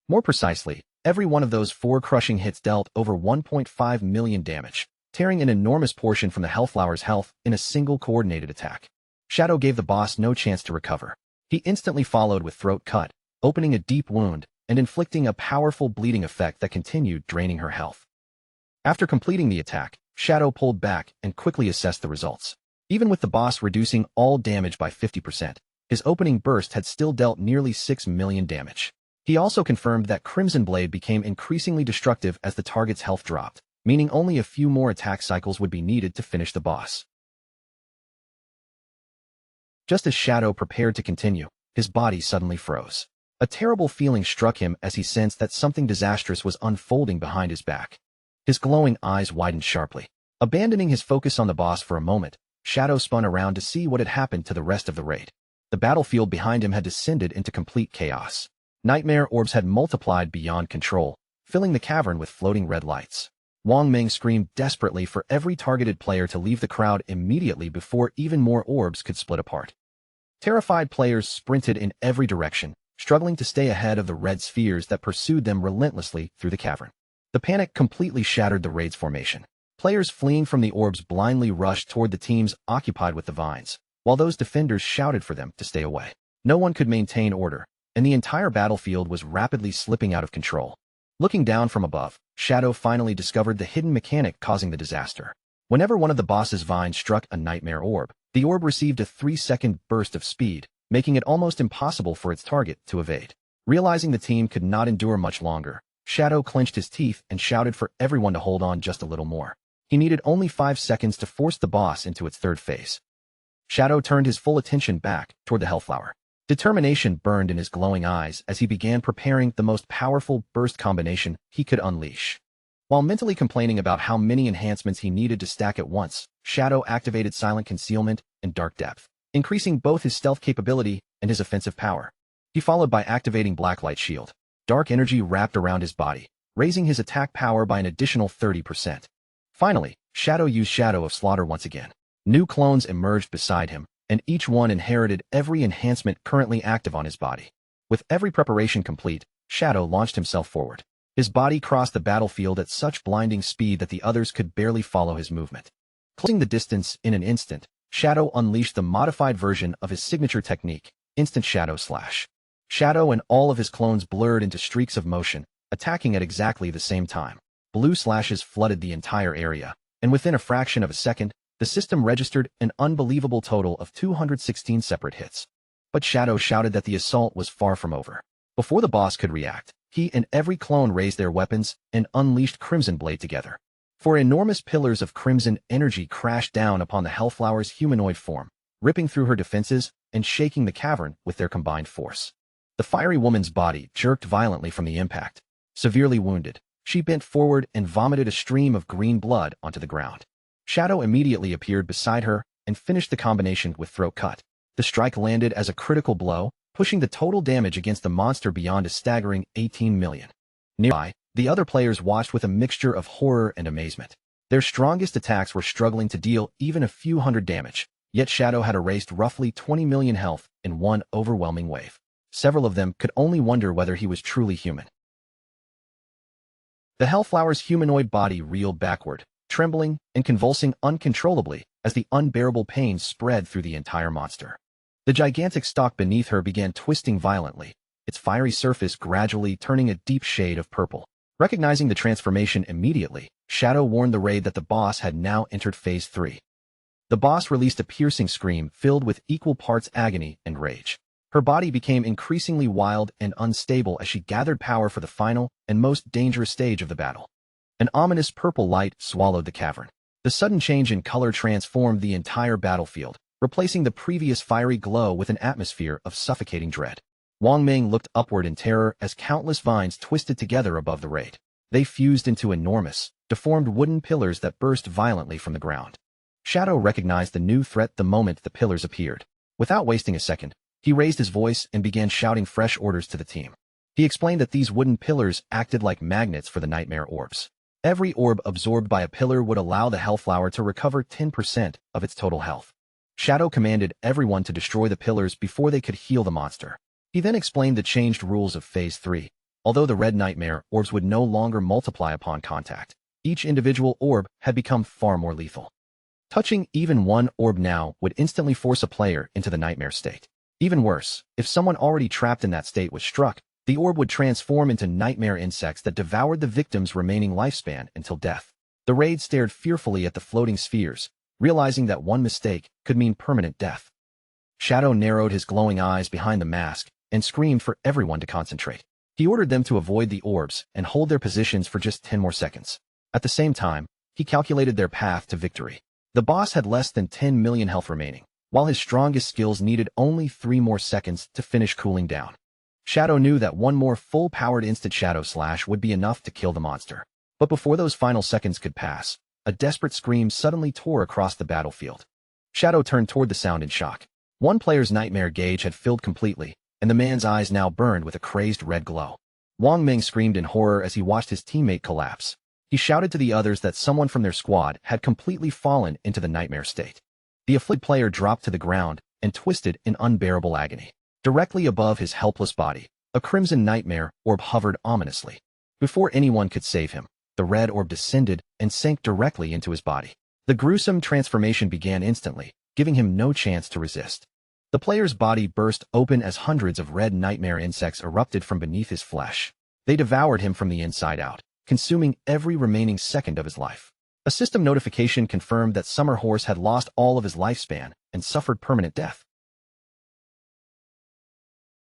More precisely, every one of those 4 crushing hits dealt over 1.5 million damage, tearing an enormous portion from the Hellflower's health in a single coordinated attack. Shadow gave the boss no chance to recover. He instantly followed with Throat Cut, opening a deep wound and inflicting a powerful bleeding effect that continued draining her health. After completing the attack, Shadow pulled back and quickly assessed the results. Even with the boss reducing all damage by 50%, his opening burst had still dealt nearly 6 million damage. He also confirmed that Crimson Blade became increasingly destructive as the target's health dropped, meaning only a few more attack cycles would be needed to finish the boss. Just as Shadow prepared to continue, his body suddenly froze. A terrible feeling struck him as he sensed that something disastrous was unfolding behind his back. His glowing eyes widened sharply. Abandoning his focus on the boss for a moment, Shadow spun around to see what had happened to the rest of the raid. The battlefield behind him had descended into complete chaos. Nightmare orbs had multiplied beyond control, filling the cavern with floating red lights. Wang Ming screamed desperately for every targeted player to leave the crowd immediately before even more orbs could split apart. Terrified players sprinted in every direction, struggling to stay ahead of the red spheres that pursued them relentlessly through the cavern. The panic completely shattered the raid's formation. Players fleeing from the orbs blindly rushed toward the teams occupied with the vines, while those defenders shouted for them to stay away. No one could maintain order, and the entire battlefield was rapidly slipping out of control. Looking down from above, Shadow finally discovered the hidden mechanic causing the disaster. Whenever one of the boss's vines struck a nightmare orb, the orb received a 3-second burst of speed, making it almost impossible for its target to evade. Realizing the team could not endure much longer, Shadow clenched his teeth and shouted for everyone to hold on just a little more. He needed only 5 seconds to force the boss into its third phase. Shadow turned his full attention back toward the Hellflower. Determination burned in his glowing eyes as he began preparing the most powerful burst combination he could unleash. While mentally complaining about how many enhancements he needed to stack at once, Shadow activated Silent Concealment and Dark Depth, increasing both his stealth capability and his offensive power. He followed by activating Blacklight Shield. Dark energy wrapped around his body, raising his attack power by an additional 30%. Finally, Shadow used Shadow of Slaughter once again. New clones emerged beside him, and each one inherited every enhancement currently active on his body. With every preparation complete, Shadow launched himself forward. His body crossed the battlefield at such blinding speed that the others could barely follow his movement. Closing the distance in an instant, Shadow unleashed the modified version of his signature technique, Instant Shadow Slash. Shadow and all of his clones blurred into streaks of motion, attacking at exactly the same time. Blue slashes flooded the entire area, and within a fraction of a second, the system registered an unbelievable total of 216 separate hits. But Shadow shouted that the assault was far from over. Before the boss could react, he and every clone raised their weapons and unleashed Crimson Blade together. 4 enormous pillars of crimson energy crashed down upon the Hellflower's humanoid form, ripping through her defenses and shaking the cavern with their combined force. The fiery woman's body jerked violently from the impact. Severely wounded, she bent forward and vomited a stream of green blood onto the ground. Shadow immediately appeared beside her and finished the combination with Throat Cut. The strike landed as a critical blow, pushing the total damage against the monster beyond a staggering 18 million. Nearby, the other players watched with a mixture of horror and amazement. Their strongest attacks were struggling to deal even a few hundred damage, yet Shadow had erased roughly 20 million health in one overwhelming wave. Several of them could only wonder whether he was truly human. The Hellflower's humanoid body reeled backward, trembling and convulsing uncontrollably as the unbearable pain spread through the entire monster. The gigantic stalk beneath her began twisting violently, its fiery surface gradually turning a deep shade of purple. Recognizing the transformation immediately, Shadow warned the raid that the boss had now entered Phase 3. The boss released a piercing scream filled with equal parts agony and rage. Her body became increasingly wild and unstable as she gathered power for the final and most dangerous stage of the battle. An ominous purple light swallowed the cavern. The sudden change in color transformed the entire battlefield, replacing the previous fiery glow with an atmosphere of suffocating dread. Wang Ming looked upward in terror as countless vines twisted together above the raid. They fused into enormous, deformed wooden pillars that burst violently from the ground. Shadow recognized the new threat the moment the pillars appeared. Without wasting a second, he raised his voice and began shouting fresh orders to the team. He explained that these wooden pillars acted like magnets for the nightmare orbs. Every orb absorbed by a pillar would allow the Hellflower to recover 10% of its total health. Shadow commanded everyone to destroy the pillars before they could heal the monster. He then explained the changed rules of Phase 3. Although the red nightmare orbs would no longer multiply upon contact, each individual orb had become far more lethal. Touching even one orb now would instantly force a player into the nightmare state. Even worse, if someone already trapped in that state was struck, the orb would transform into nightmare insects that devoured the victim's remaining lifespan until death. The raid stared fearfully at the floating spheres, realizing that one mistake could mean permanent death. Shadow narrowed his glowing eyes behind the mask and screamed for everyone to concentrate. He ordered them to avoid the orbs and hold their positions for just 10 more seconds. At the same time, he calculated their path to victory. The boss had less than 10 million health remaining, while his strongest skills needed only 3 more seconds to finish cooling down. Shadow knew that one more full-powered instant Shadow Slash would be enough to kill the monster. But before those final seconds could pass, a desperate scream suddenly tore across the battlefield. Shadow turned toward the sound in shock. One player's nightmare gauge had filled completely, and the man's eyes now burned with a crazed red glow. Wang Ming screamed in horror as he watched his teammate collapse. He shouted to the others that someone from their squad had completely fallen into the nightmare state. The afflicted player dropped to the ground and twisted in unbearable agony. Directly above his helpless body, a crimson nightmare orb hovered ominously. Before anyone could save him, the red orb descended and sank directly into his body. The gruesome transformation began instantly, giving him no chance to resist. The player's body burst open as hundreds of red nightmare insects erupted from beneath his flesh. They devoured him from the inside out, consuming every remaining second of his life. A system notification confirmed that Summer Horse had lost all of his lifespan and suffered permanent death.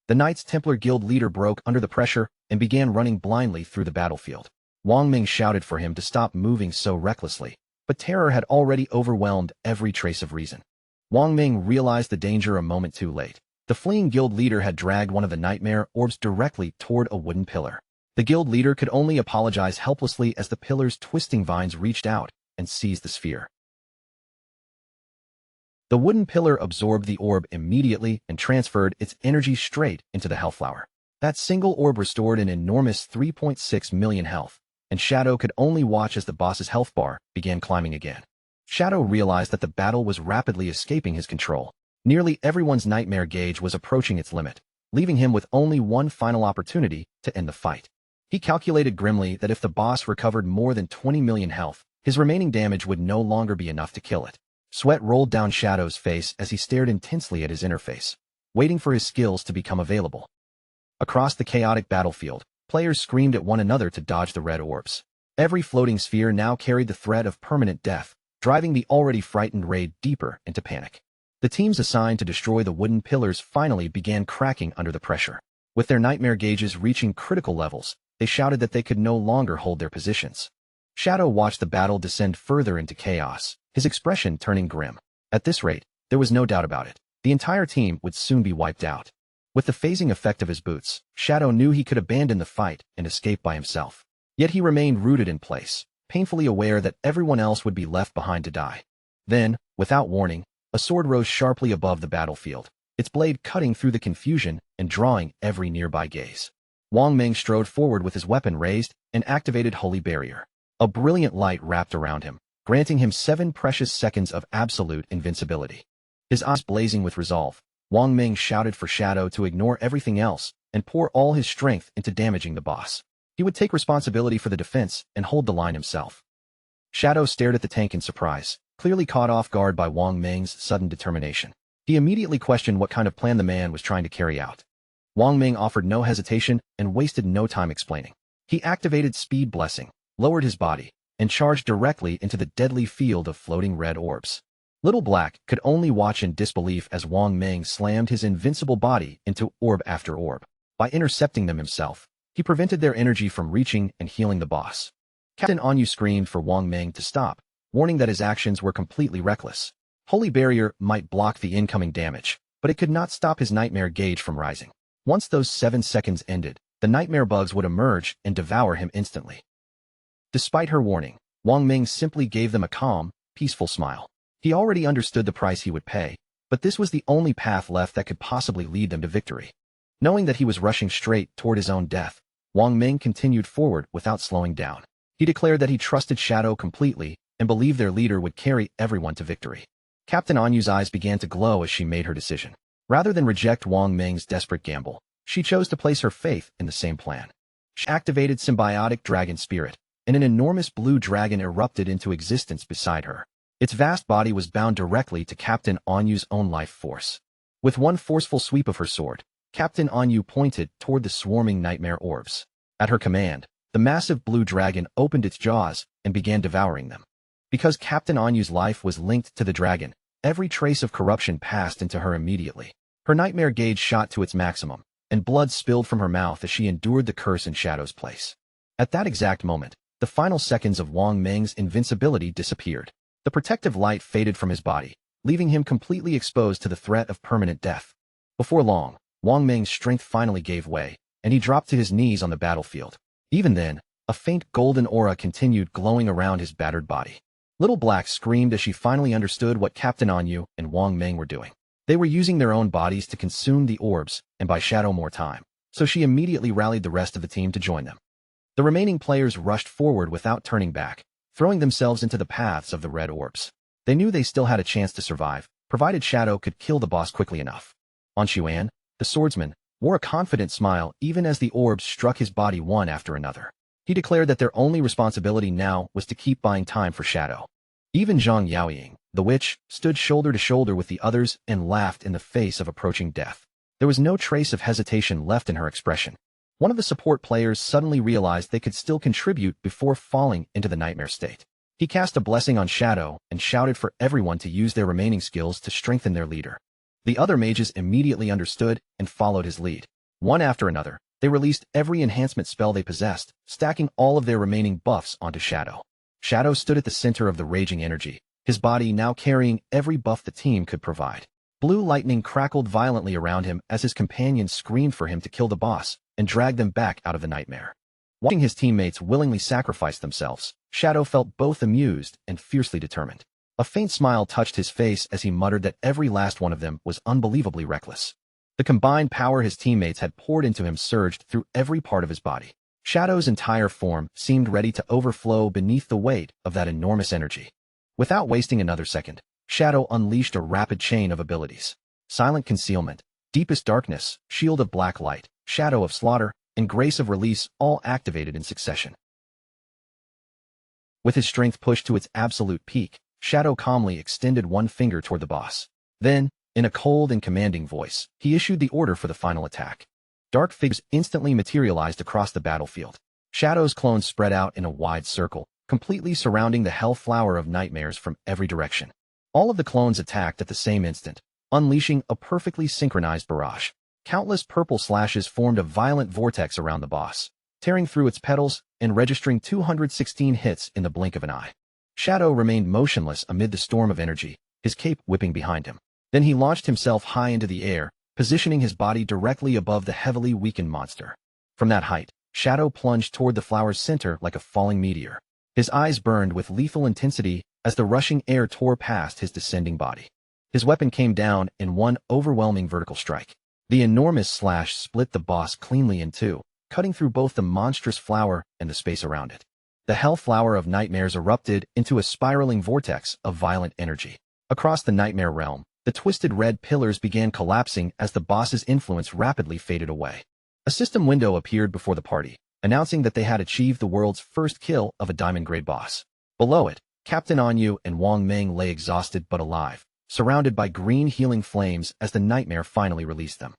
The Knights Templar Guild leader broke under the pressure and began running blindly through the battlefield. Wang Ming shouted for him to stop moving so recklessly, but terror had already overwhelmed every trace of reason. Wang Ming realized the danger a moment too late. The fleeing guild leader had dragged one of the nightmare orbs directly toward a wooden pillar. The guild leader could only apologize helplessly as the pillar's twisting vines reached out and seized the sphere. The wooden pillar absorbed the orb immediately and transferred its energy straight into the Hellflower. That single orb restored an enormous 3.6 million health, and Shadow could only watch as the boss's health bar began climbing again. Shadow realized that the battle was rapidly escaping his control. Nearly everyone's nightmare gauge was approaching its limit, leaving him with only one final opportunity to end the fight. He calculated grimly that if the boss recovered more than 20 million health, his remaining damage would no longer be enough to kill it. Sweat rolled down Shadow's face as he stared intensely at his interface, waiting for his skills to become available. Across the chaotic battlefield, players screamed at one another to dodge the red orbs. Every floating sphere now carried the threat of permanent death, driving the already frightened raid deeper into panic. The teams assigned to destroy the wooden pillars finally began cracking under the pressure. With their nightmare gauges reaching critical levels, they shouted that they could no longer hold their positions. Shadow watched the battle descend further into chaos, his expression turning grim. At this rate, there was no doubt about it. The entire team would soon be wiped out. With the phasing effect of his boots, Shadow knew he could abandon the fight and escape by himself. Yet he remained rooted in place, painfully aware that everyone else would be left behind to die. Then, without warning, a sword rose sharply above the battlefield, its blade cutting through the confusion and drawing every nearby gaze. Wang Ming strode forward with his weapon raised and activated Holy Barrier. A brilliant light wrapped around him, granting him 7 precious seconds of absolute invincibility. His eyes blazing with resolve, Wang Ming shouted for Shadow to ignore everything else and pour all his strength into damaging the boss. He would take responsibility for the defense and hold the line himself. Shadow stared at the tank in surprise, clearly caught off guard by Wang Ming's sudden determination. He immediately questioned what kind of plan the man was trying to carry out. Wang Ming offered no hesitation and wasted no time explaining. He activated Speed Blessing, lowered his body, and charged directly into the deadly field of floating red orbs. Little Black could only watch in disbelief as Wang Ming slammed his invincible body into orb after orb. By intercepting them himself, he prevented their energy from reaching and healing the boss. Captain Anyu screamed for Wang Ming to stop, warning that his actions were completely reckless. Holy Barrier might block the incoming damage, but it could not stop his nightmare gauge from rising. Once those 7 seconds ended, the nightmare bugs would emerge and devour him instantly. Despite her warning, Wang Ming simply gave them a calm, peaceful smile. He already understood the price he would pay, but this was the only path left that could possibly lead them to victory. Knowing that he was rushing straight toward his own death, Wang Ming continued forward without slowing down. He declared that he trusted Shadow completely and believed their leader would carry everyone to victory. Captain Anyu's eyes began to glow as she made her decision. Rather than reject Wang Ming's desperate gamble, she chose to place her faith in the same plan. She activated Symbiotic Dragon Spirit, and an enormous blue dragon erupted into existence beside her. Its vast body was bound directly to Captain Anyu's own life force. With one forceful sweep of her sword, Captain Anyu pointed toward the swarming nightmare orbs. At her command, the massive blue dragon opened its jaws and began devouring them. Because Captain Anyu's life was linked to the dragon, every trace of corruption passed into her immediately. Her nightmare gauge shot to its maximum, and blood spilled from her mouth as she endured the curse in Shadow's place. At that exact moment, the final seconds of Wang Ming's invincibility disappeared. The protective light faded from his body, leaving him completely exposed to the threat of permanent death. Before long, Wang Ming's strength finally gave way, and he dropped to his knees on the battlefield. Even then, a faint golden aura continued glowing around his battered body. Little Black screamed as she finally understood what Captain Anyu and Wang Ming were doing. They were using their own bodies to consume the orbs and buy Shadow more time, so she immediately rallied the rest of the team to join them. The remaining players rushed forward without turning back, throwing themselves into the paths of the red orbs. They knew they still had a chance to survive, provided Shadow could kill the boss quickly enough. An Xuan, the swordsman, wore a confident smile even as the orbs struck his body one after another. He declared that their only responsibility now was to keep buying time for Shadow. Even Zhang Yaoying, the witch, stood shoulder to shoulder with the others and laughed in the face of approaching death. There was no trace of hesitation left in her expression. One of the support players suddenly realized they could still contribute before falling into the nightmare state. He cast a blessing on Shadow and shouted for everyone to use their remaining skills to strengthen their leader. The other mages immediately understood and followed his lead. One after another, they released every enhancement spell they possessed, stacking all of their remaining buffs onto Shadow. Shadow stood at the center of the raging energy, his body now carrying every buff the team could provide. Blue lightning crackled violently around him as his companions screamed for him to kill the boss and drag them back out of the nightmare. Watching his teammates willingly sacrifice themselves, Shadow felt both amused and fiercely determined. A faint smile touched his face as he muttered that every last one of them was unbelievably reckless. The combined power his teammates had poured into him surged through every part of his body. Shadow's entire form seemed ready to overflow beneath the weight of that enormous energy. Without wasting another second, Shadow unleashed a rapid chain of abilities. Silent Concealment, Deepest Darkness, Shield of Black Light, Shadow of Slaughter, and Grace of Release all activated in succession. With his strength pushed to its absolute peak, Shadow calmly extended one finger toward the boss. Then, in a cold and commanding voice, he issued the order for the final attack. Dark figures instantly materialized across the battlefield. Shadow's clones spread out in a wide circle, completely surrounding the Hellflower of Nightmares from every direction. All of the clones attacked at the same instant, unleashing a perfectly synchronized barrage. Countless purple slashes formed a violent vortex around the boss, tearing through its petals and registering 216 hits in the blink of an eye. Shadow remained motionless amid the storm of energy, his cape whipping behind him. Then he launched himself high into the air, positioning his body directly above the heavily weakened monster. From that height, Shadow plunged toward the flower's center like a falling meteor. His eyes burned with lethal intensity as the rushing air tore past his descending body. His weapon came down in one overwhelming vertical strike. The enormous slash split the boss cleanly in two, cutting through both the monstrous flower and the space around it. The hell flower of nightmares erupted into a spiraling vortex of violent energy. Across the nightmare realm, the twisted red pillars began collapsing as the boss's influence rapidly faded away. A system window appeared before the party, announcing that they had achieved the world's first kill of a diamond-grade boss. Below it, Captain Anyu and Wang Meng lay exhausted but alive, surrounded by green healing flames as the nightmare finally released them.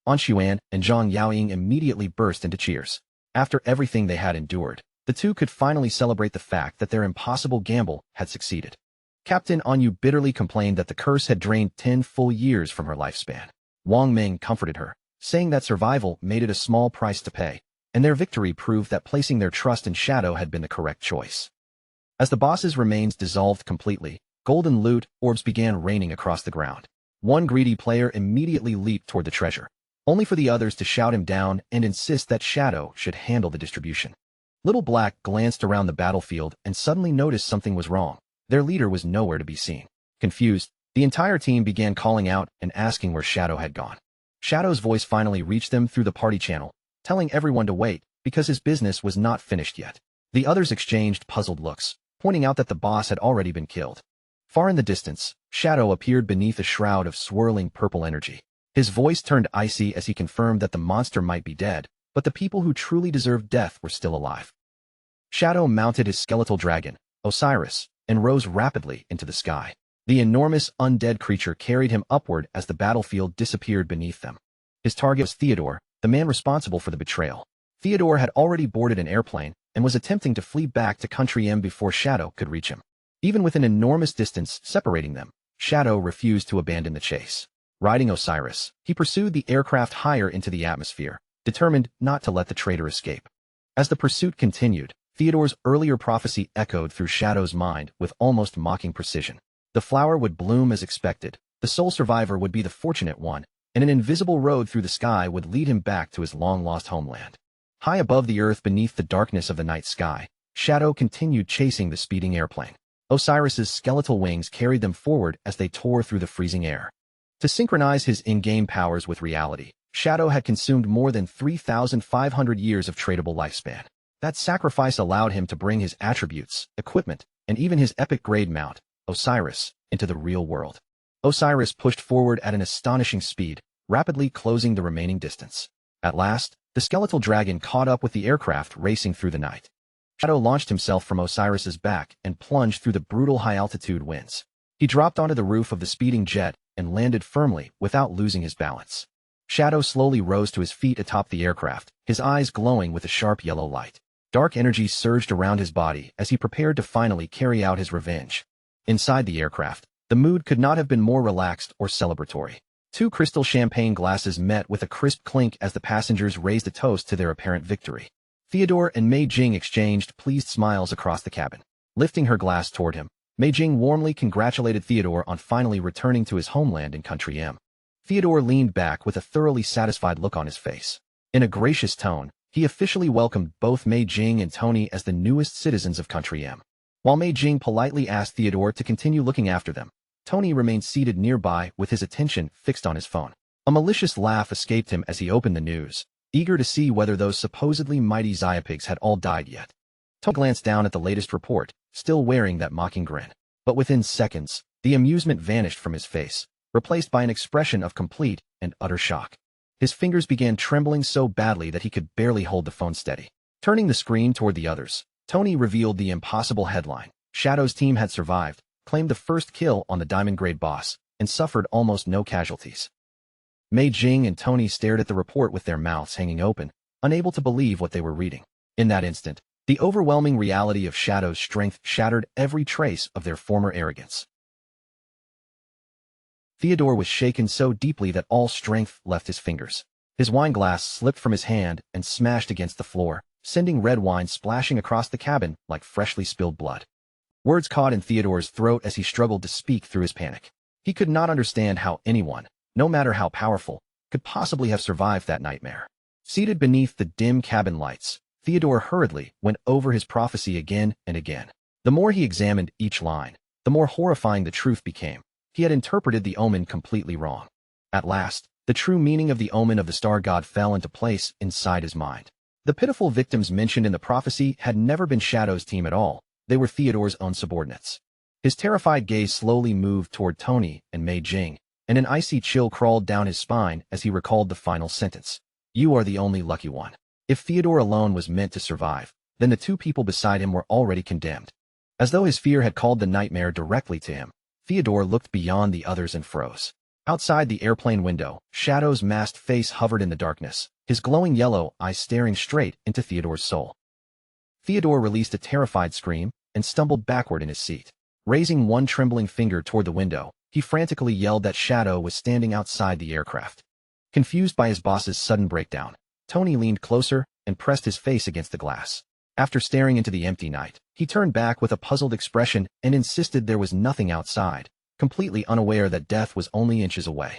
An Xuan and Zhang Yaoying immediately burst into cheers. After everything they had endured, the two could finally celebrate the fact that their impossible gamble had succeeded. Captain Anyu bitterly complained that the curse had drained 10 full years from her lifespan. Wang Meng comforted her, saying that survival made it a small price to pay, and their victory proved that placing their trust in Shadow had been the correct choice. As the boss's remains dissolved completely, golden loot orbs began raining across the ground. One greedy player immediately leaped toward the treasure, only for the others to shout him down and insist that Shadow should handle the distribution. Little Black glanced around the battlefield and suddenly noticed something was wrong. Their leader was nowhere to be seen. Confused, the entire team began calling out and asking where Shadow had gone. Shadow's voice finally reached them through the party channel, telling everyone to wait because his business was not finished yet. The others exchanged puzzled looks, pointing out that the boss had already been killed. Far in the distance, Shadow appeared beneath a shroud of swirling purple energy. His voice turned icy as he confirmed that the monster might be dead, but the people who truly deserved death were still alive. Shadow mounted his skeletal dragon, Osiris, and rose rapidly into the sky. The enormous undead creature carried him upward as the battlefield disappeared beneath them. His target was Theodore, the man responsible for the betrayal. Theodore had already boarded an airplane and was attempting to flee back to Country M before Shadow could reach him. Even with an enormous distance separating them, Shadow refused to abandon the chase. Riding Osiris, he pursued the aircraft higher into the atmosphere, determined not to let the traitor escape. As the pursuit continued, Theodore's earlier prophecy echoed through Shadow's mind with almost mocking precision. The flower would bloom as expected, the sole survivor would be the fortunate one, and an invisible road through the sky would lead him back to his long-lost homeland. High above the earth beneath the darkness of the night sky, Shadow continued chasing the speeding airplane. Osiris's skeletal wings carried them forward as they tore through the freezing air. To synchronize his in-game powers with reality, Shadow had consumed more than 3,500 years of tradable lifespan. That sacrifice allowed him to bring his attributes, equipment, and even his epic-grade mount, Osiris, into the real world. Osiris pushed forward at an astonishing speed, rapidly closing the remaining distance. At last, the skeletal dragon caught up with the aircraft racing through the night. Shadow launched himself from Osiris's back and plunged through the brutal high-altitude winds. He dropped onto the roof of the speeding jet and landed firmly without losing his balance. Shadow slowly rose to his feet atop the aircraft, his eyes glowing with a sharp yellow light. Dark energy surged around his body as he prepared to finally carry out his revenge. Inside the aircraft, the mood could not have been more relaxed or celebratory. 2 crystal champagne glasses met with a crisp clink as the passengers raised a toast to their apparent victory. Theodore and Mei Jing exchanged pleased smiles across the cabin. Lifting her glass toward him, Mei Jing warmly congratulated Theodore on finally returning to his homeland in Country M. Theodore leaned back with a thoroughly satisfied look on his face. In a gracious tone, he officially welcomed both Mei Jing and Tony as the newest citizens of Country M. While Mei Jing politely asked Theodore to continue looking after them, Tony remained seated nearby with his attention fixed on his phone. A malicious laugh escaped him as he opened the news, eager to see whether those supposedly mighty Xiapigs had all died yet. Tony glanced down at the latest report, still wearing that mocking grin. But within seconds, the amusement vanished from his face, replaced by an expression of complete and utter shock. His fingers began trembling so badly that he could barely hold the phone steady. Turning the screen toward the others, Tony revealed the impossible headline. Shadow's team had survived, claimed the first kill on the diamond-grade boss, and suffered almost no casualties. Mei Jing and Tony stared at the report with their mouths hanging open, unable to believe what they were reading. In that instant, the overwhelming reality of Shadow's strength shattered every trace of their former arrogance. Theodore was shaken so deeply that all strength left his fingers. His wine glass slipped from his hand and smashed against the floor, sending red wine splashing across the cabin like freshly spilled blood. Words caught in Theodore's throat as he struggled to speak through his panic. He could not understand how anyone, no matter how powerful, could possibly have survived that nightmare. Seated beneath the dim cabin lights, Theodore hurriedly went over his prophecy again and again. The more he examined each line, the more horrifying the truth became. He had interpreted the omen completely wrong. At last, The true meaning of the omen of the star god fell into place inside his mind. The pitiful victims mentioned in the prophecy had never been Shadow's team at all. They were Theodore's own subordinates. His terrified gaze slowly moved toward Tony and Mei Jing, and an icy chill crawled down his spine as he recalled the final sentence. You are the only lucky one. If Theodore alone was meant to survive, then the two people beside him were already condemned. As though his fear had called the nightmare directly to him, Theodore looked beyond the others and froze. Outside the airplane window, Shadow's masked face hovered in the darkness, his glowing yellow eyes staring straight into Theodore's soul. Theodore released a terrified scream and stumbled backward in his seat. Raising one trembling finger toward the window, he frantically yelled that Shadow was standing outside the aircraft. Confused by his boss's sudden breakdown, Tony leaned closer and pressed his face against the glass. After staring into the empty night, he turned back with a puzzled expression and insisted there was nothing outside, completely unaware that death was only inches away.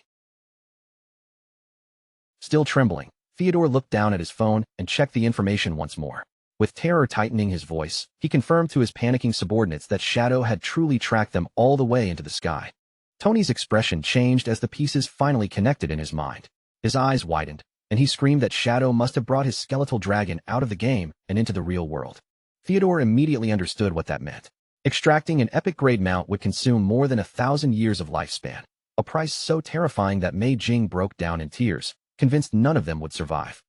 Still trembling, Theodore looked down at his phone and checked the information once more. With terror tightening his voice, he confirmed to his panicking subordinates that Shadow had truly tracked them all the way into the sky. Tony's expression changed as the pieces finally connected in his mind. His eyes widened, and he screamed that Shadow must have brought his skeletal dragon out of the game and into the real world. Theodore immediately understood what that meant. Extracting an epic-grade mount would consume more than 1,000 years of lifespan, a price so terrifying that Mei Jing broke down in tears, convinced none of them would survive.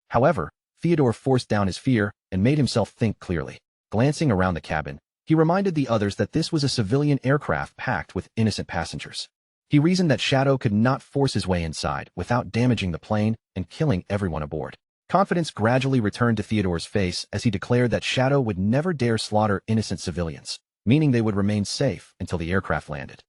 However, Theodore forced down his fear and made himself think clearly. Glancing around the cabin, he reminded the others that this was a civilian aircraft packed with innocent passengers. He reasoned that Shadow could not force his way inside without damaging the plane and killing everyone aboard. Confidence gradually returned to Theodore's face as he declared that Shadow would never dare slaughter innocent civilians, meaning they would remain safe until the aircraft landed.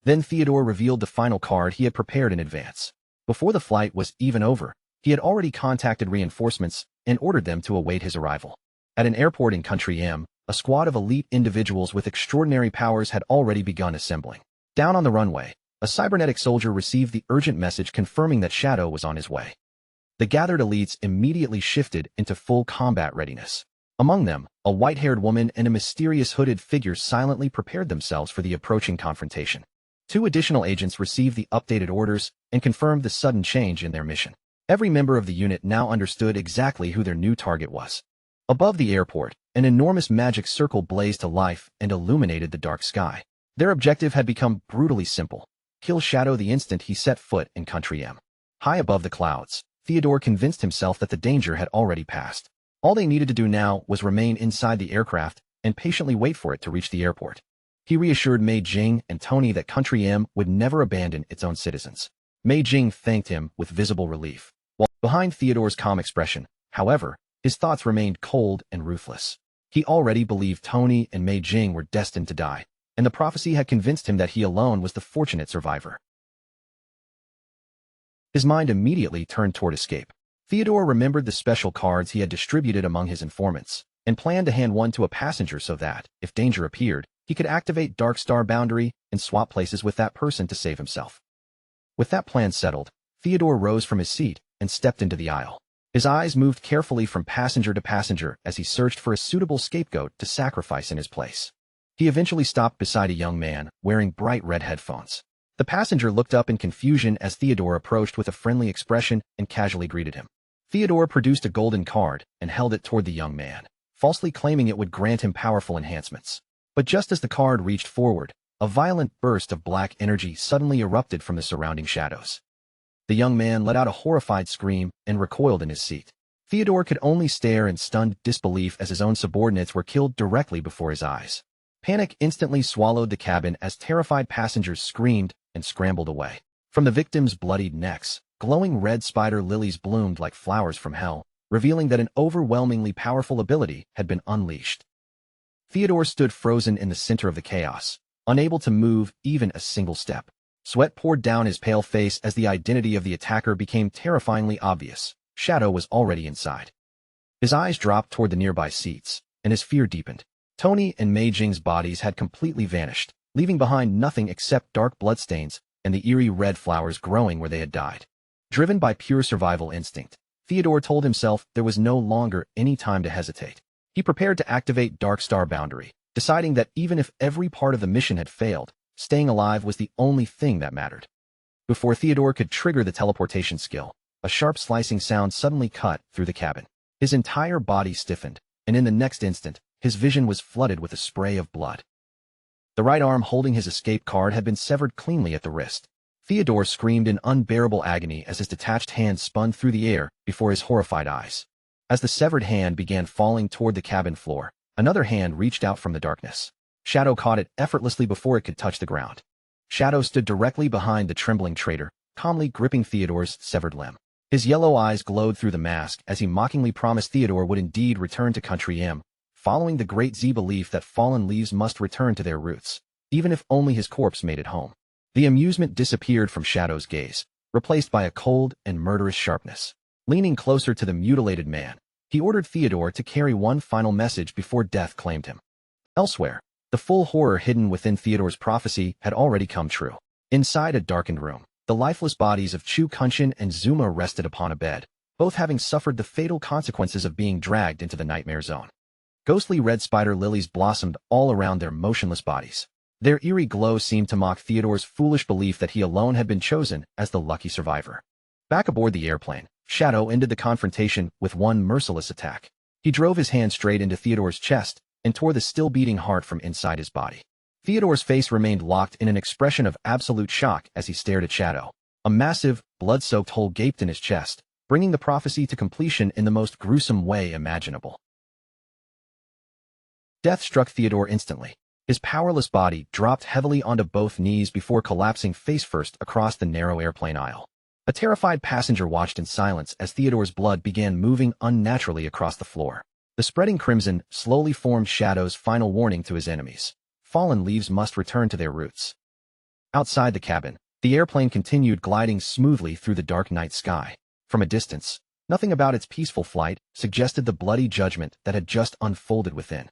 Then Theodore revealed the final card he had prepared in advance. Before the flight was even over, he had already contacted reinforcements and ordered them to await his arrival. At an airport in Country M, a squad of elite individuals with extraordinary powers had already begun assembling. Down on the runway, a cybernetic soldier received the urgent message confirming that Shadow was on his way. The gathered elites immediately shifted into full combat readiness. Among them, a white-haired woman and a mysterious hooded figure silently prepared themselves for the approaching confrontation. 2 additional agents received the updated orders and confirmed the sudden change in their mission. Every member of the unit now understood exactly who their new target was. Above the airport, an enormous magic circle blazed to life and illuminated the dark sky. Their objective had become brutally simple: kill Shadow the instant he set foot in Country M. High above the clouds, Theodore convinced himself that the danger had already passed. All they needed to do now was remain inside the aircraft and patiently wait for it to reach the airport. He reassured Mei Jing and Tony that Country M would never abandon its own citizens. Mei Jing thanked him with visible relief. While behind Theodore's calm expression, however, his thoughts remained cold and ruthless. He already believed Tony and Mei Jing were destined to die, and the prophecy had convinced him that he alone was the fortunate survivor. His mind immediately turned toward escape. Theodore remembered the special cards he had distributed among his informants, and planned to hand one to a passenger so that, if danger appeared, he could activate Dark Star Boundary and swap places with that person to save himself. With that plan settled, Theodore rose from his seat and stepped into the aisle. His eyes moved carefully from passenger to passenger as he searched for a suitable scapegoat to sacrifice in his place. He eventually stopped beside a young man wearing bright red headphones. The passenger looked up in confusion as Theodore approached with a friendly expression and casually greeted him. Theodore produced a golden card and held it toward the young man, falsely claiming it would grant him powerful enhancements. But just as the card reached forward, a violent burst of black energy suddenly erupted from the surrounding shadows. The young man let out a horrified scream and recoiled in his seat. Theodore could only stare in stunned disbelief as his own subordinates were killed directly before his eyes. Panic instantly swallowed the cabin as terrified passengers screamed and scrambled away. From the victims' bloodied necks, glowing red spider lilies bloomed like flowers from hell, revealing that an overwhelmingly powerful ability had been unleashed. Theodore stood frozen in the center of the chaos, unable to move even a single step. Sweat poured down his pale face as the identity of the attacker became terrifyingly obvious. Shadow was already inside. His eyes dropped toward the nearby seats, and his fear deepened. Tony and Mei Jing's bodies had completely vanished, leaving behind nothing except dark bloodstains and the eerie red flowers growing where they had died. Driven by pure survival instinct, Theodore told himself there was no longer any time to hesitate. He prepared to activate Dark Star Boundary, deciding that even if every part of the mission had failed, staying alive was the only thing that mattered. Before Theodore could trigger the teleportation skill, a sharp slicing sound suddenly cut through the cabin. His entire body stiffened, and in the next instant, his vision was flooded with a spray of blood. The right arm holding his escape card had been severed cleanly at the wrist. Theodore screamed in unbearable agony as his detached hand spun through the air before his horrified eyes. As the severed hand began falling toward the cabin floor, another hand reached out from the darkness. Shadow caught it effortlessly before it could touch the ground. Shadow stood directly behind the trembling traitor, calmly gripping Theodore's severed limb. His yellow eyes glowed through the mask as he mockingly promised Theodore would indeed return to Country M, following the Great Z belief that fallen leaves must return to their roots, even if only his corpse made it home. The amusement disappeared from Shadow's gaze, replaced by a cold and murderous sharpness. Leaning closer to the mutilated man, he ordered Theodore to carry one final message before death claimed him. Elsewhere, the full horror hidden within Theodore's prophecy had already come true. Inside a darkened room, the lifeless bodies of Chu Kunshin and Zuma rested upon a bed, both having suffered the fatal consequences of being dragged into the nightmare zone. Ghostly red spider lilies blossomed all around their motionless bodies. Their eerie glow seemed to mock Theodore's foolish belief that he alone had been chosen as the lucky survivor. Back aboard the airplane, Shadow ended the confrontation with one merciless attack. He drove his hand straight into Theodore's chest and tore the still-beating heart from inside his body. Theodore's face remained locked in an expression of absolute shock as he stared at Shadow. A massive, blood-soaked hole gaped in his chest, bringing the prophecy to completion in the most gruesome way imaginable. Death struck Theodore instantly. His powerless body dropped heavily onto both knees before collapsing face-first across the narrow airplane aisle. A terrified passenger watched in silence as Theodore's blood began moving unnaturally across the floor. The spreading crimson slowly formed Shadow's final warning to his enemies. Fallen leaves must return to their roots. Outside the cabin, the airplane continued gliding smoothly through the dark night sky. From a distance, nothing about its peaceful flight suggested the bloody judgment that had just unfolded within.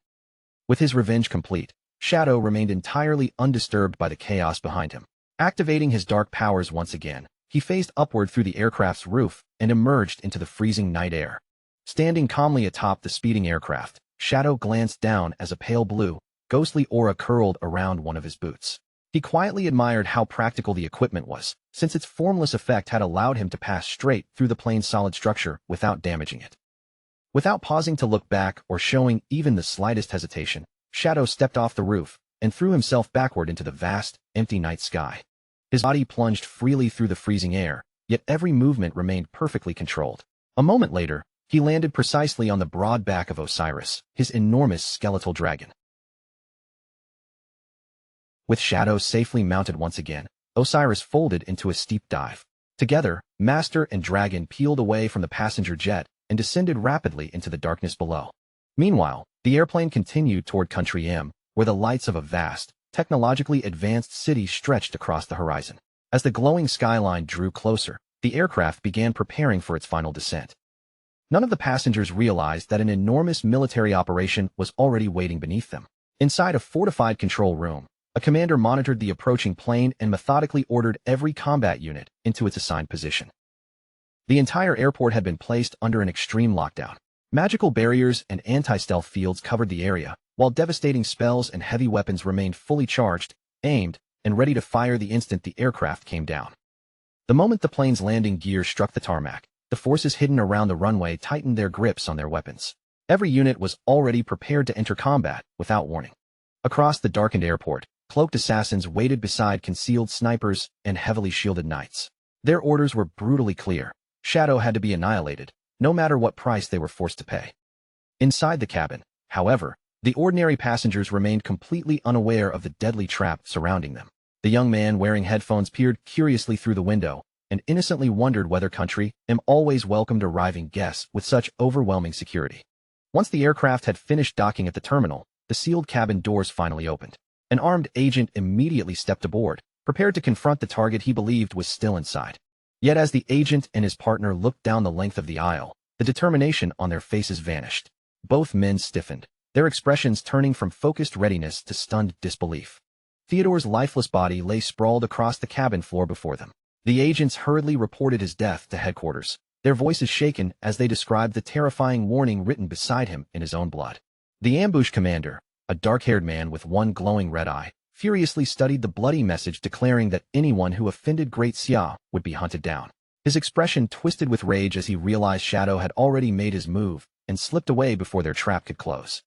With his revenge complete, Shadow remained entirely undisturbed by the chaos behind him. Activating his dark powers once again, he phased upward through the aircraft's roof and emerged into the freezing night air. Standing calmly atop the speeding aircraft, Shadow glanced down as a pale blue, ghostly aura curled around one of his boots. He quietly admired how practical the equipment was, since its formless effect had allowed him to pass straight through the plane's solid structure without damaging it. Without pausing to look back or showing even the slightest hesitation, Shadow stepped off the roof and threw himself backward into the vast, empty night sky. His body plunged freely through the freezing air, yet every movement remained perfectly controlled. A moment later, he landed precisely on the broad back of Osiris, his enormous skeletal dragon. With Shadow safely mounted once again, Osiris folded into a steep dive. Together, Master and Dragon peeled away from the passenger jet and descended rapidly into the darkness below. Meanwhile, the airplane continued toward Country M, where the lights of a vast, technologically advanced city stretched across the horizon. As the glowing skyline drew closer, the aircraft began preparing for its final descent. None of the passengers realized that an enormous military operation was already waiting beneath them. Inside a fortified control room, a commander monitored the approaching plane and methodically ordered every combat unit into its assigned position. The entire airport had been placed under an extreme lockdown. Magical barriers and anti-stealth fields covered the area, while devastating spells and heavy weapons remained fully charged, aimed, and ready to fire the instant the aircraft came down. The moment the plane's landing gear struck the tarmac, the forces hidden around the runway tightened their grips on their weapons. Every unit was already prepared to enter combat without warning. Across the darkened airport, cloaked assassins waited beside concealed snipers and heavily shielded knights. Their orders were brutally clear. Shadow had to be annihilated, no matter what price they were forced to pay. Inside the cabin, however, the ordinary passengers remained completely unaware of the deadly trap surrounding them. The young man wearing headphones peered curiously through the window and innocently wondered whether Country M always welcomed arriving guests with such overwhelming security. Once the aircraft had finished docking at the terminal, the sealed cabin doors finally opened. An armed agent immediately stepped aboard, prepared to confront the target he believed was still inside. Yet as the agent and his partner looked down the length of the aisle, the determination on their faces vanished. Both men stiffened, their expressions turning from focused readiness to stunned disbelief. Theodore's lifeless body lay sprawled across the cabin floor before them. The agents hurriedly reported his death to headquarters, their voices shaken as they described the terrifying warning written beside him in his own blood. The ambush commander, a dark-haired man with one glowing red eye, furiously studied the bloody message declaring that anyone who offended Great Xia would be hunted down. His expression twisted with rage as he realized Shadow had already made his move and slipped away before their trap could close.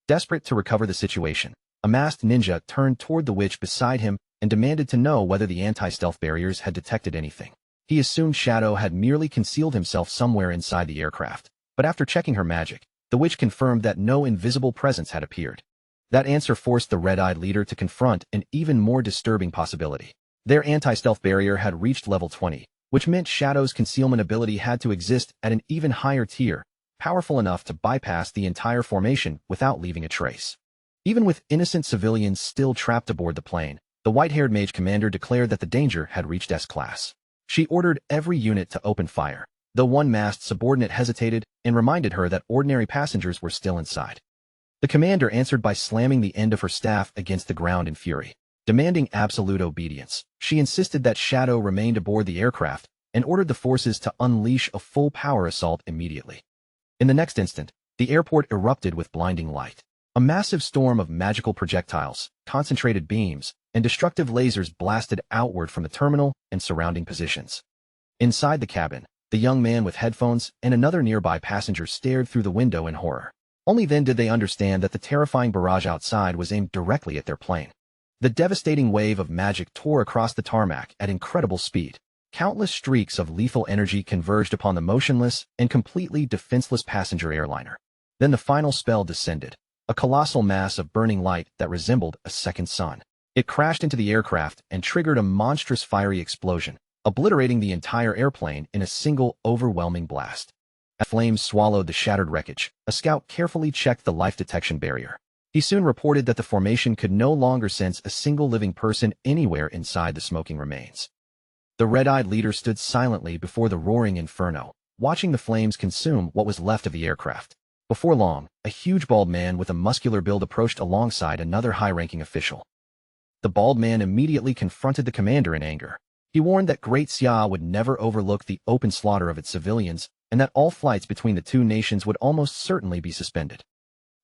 Desperate to recover the situation, a masked ninja turned toward the witch beside him and demanded to know whether the anti-stealth barriers had detected anything. He assumed Shadow had merely concealed himself somewhere inside the aircraft, but after checking her magic, the witch confirmed that no invisible presence had appeared. That answer forced the red-eyed leader to confront an even more disturbing possibility. Their anti-stealth barrier had reached level 20, which meant Shadow's concealment ability had to exist at an even higher tier, powerful enough to bypass the entire formation without leaving a trace. Even with innocent civilians still trapped aboard the plane, the white-haired mage commander declared that the danger had reached S-class. She ordered every unit to open fire, though one masked subordinate hesitated and reminded her that ordinary passengers were still inside. The commander answered by slamming the end of her staff against the ground in fury. Demanding absolute obedience, she insisted that Shadow remained aboard the aircraft and ordered the forces to unleash a full-power assault immediately. In the next instant, the airport erupted with blinding light. A massive storm of magical projectiles, concentrated beams, and destructive lasers blasted outward from the terminal and surrounding positions. Inside the cabin, the young man with headphones and another nearby passenger stared through the window in horror. Only then did they understand that the terrifying barrage outside was aimed directly at their plane. The devastating wave of magic tore across the tarmac at incredible speed. Countless streaks of lethal energy converged upon the motionless and completely defenseless passenger airliner. Then the final spell descended, a colossal mass of burning light that resembled a second sun. It crashed into the aircraft and triggered a monstrous fiery explosion, obliterating the entire airplane in a single overwhelming blast. As flames swallowed the shattered wreckage, a scout carefully checked the life detection barrier. He soon reported that the formation could no longer sense a single living person anywhere inside the smoking remains. The red-eyed leader stood silently before the roaring inferno, watching the flames consume what was left of the aircraft. Before long, a huge bald man with a muscular build approached alongside another high-ranking official. The bald man immediately confronted the commander in anger. He warned that Great Xia would never overlook the open slaughter of its civilians and that all flights between the two nations would almost certainly be suspended.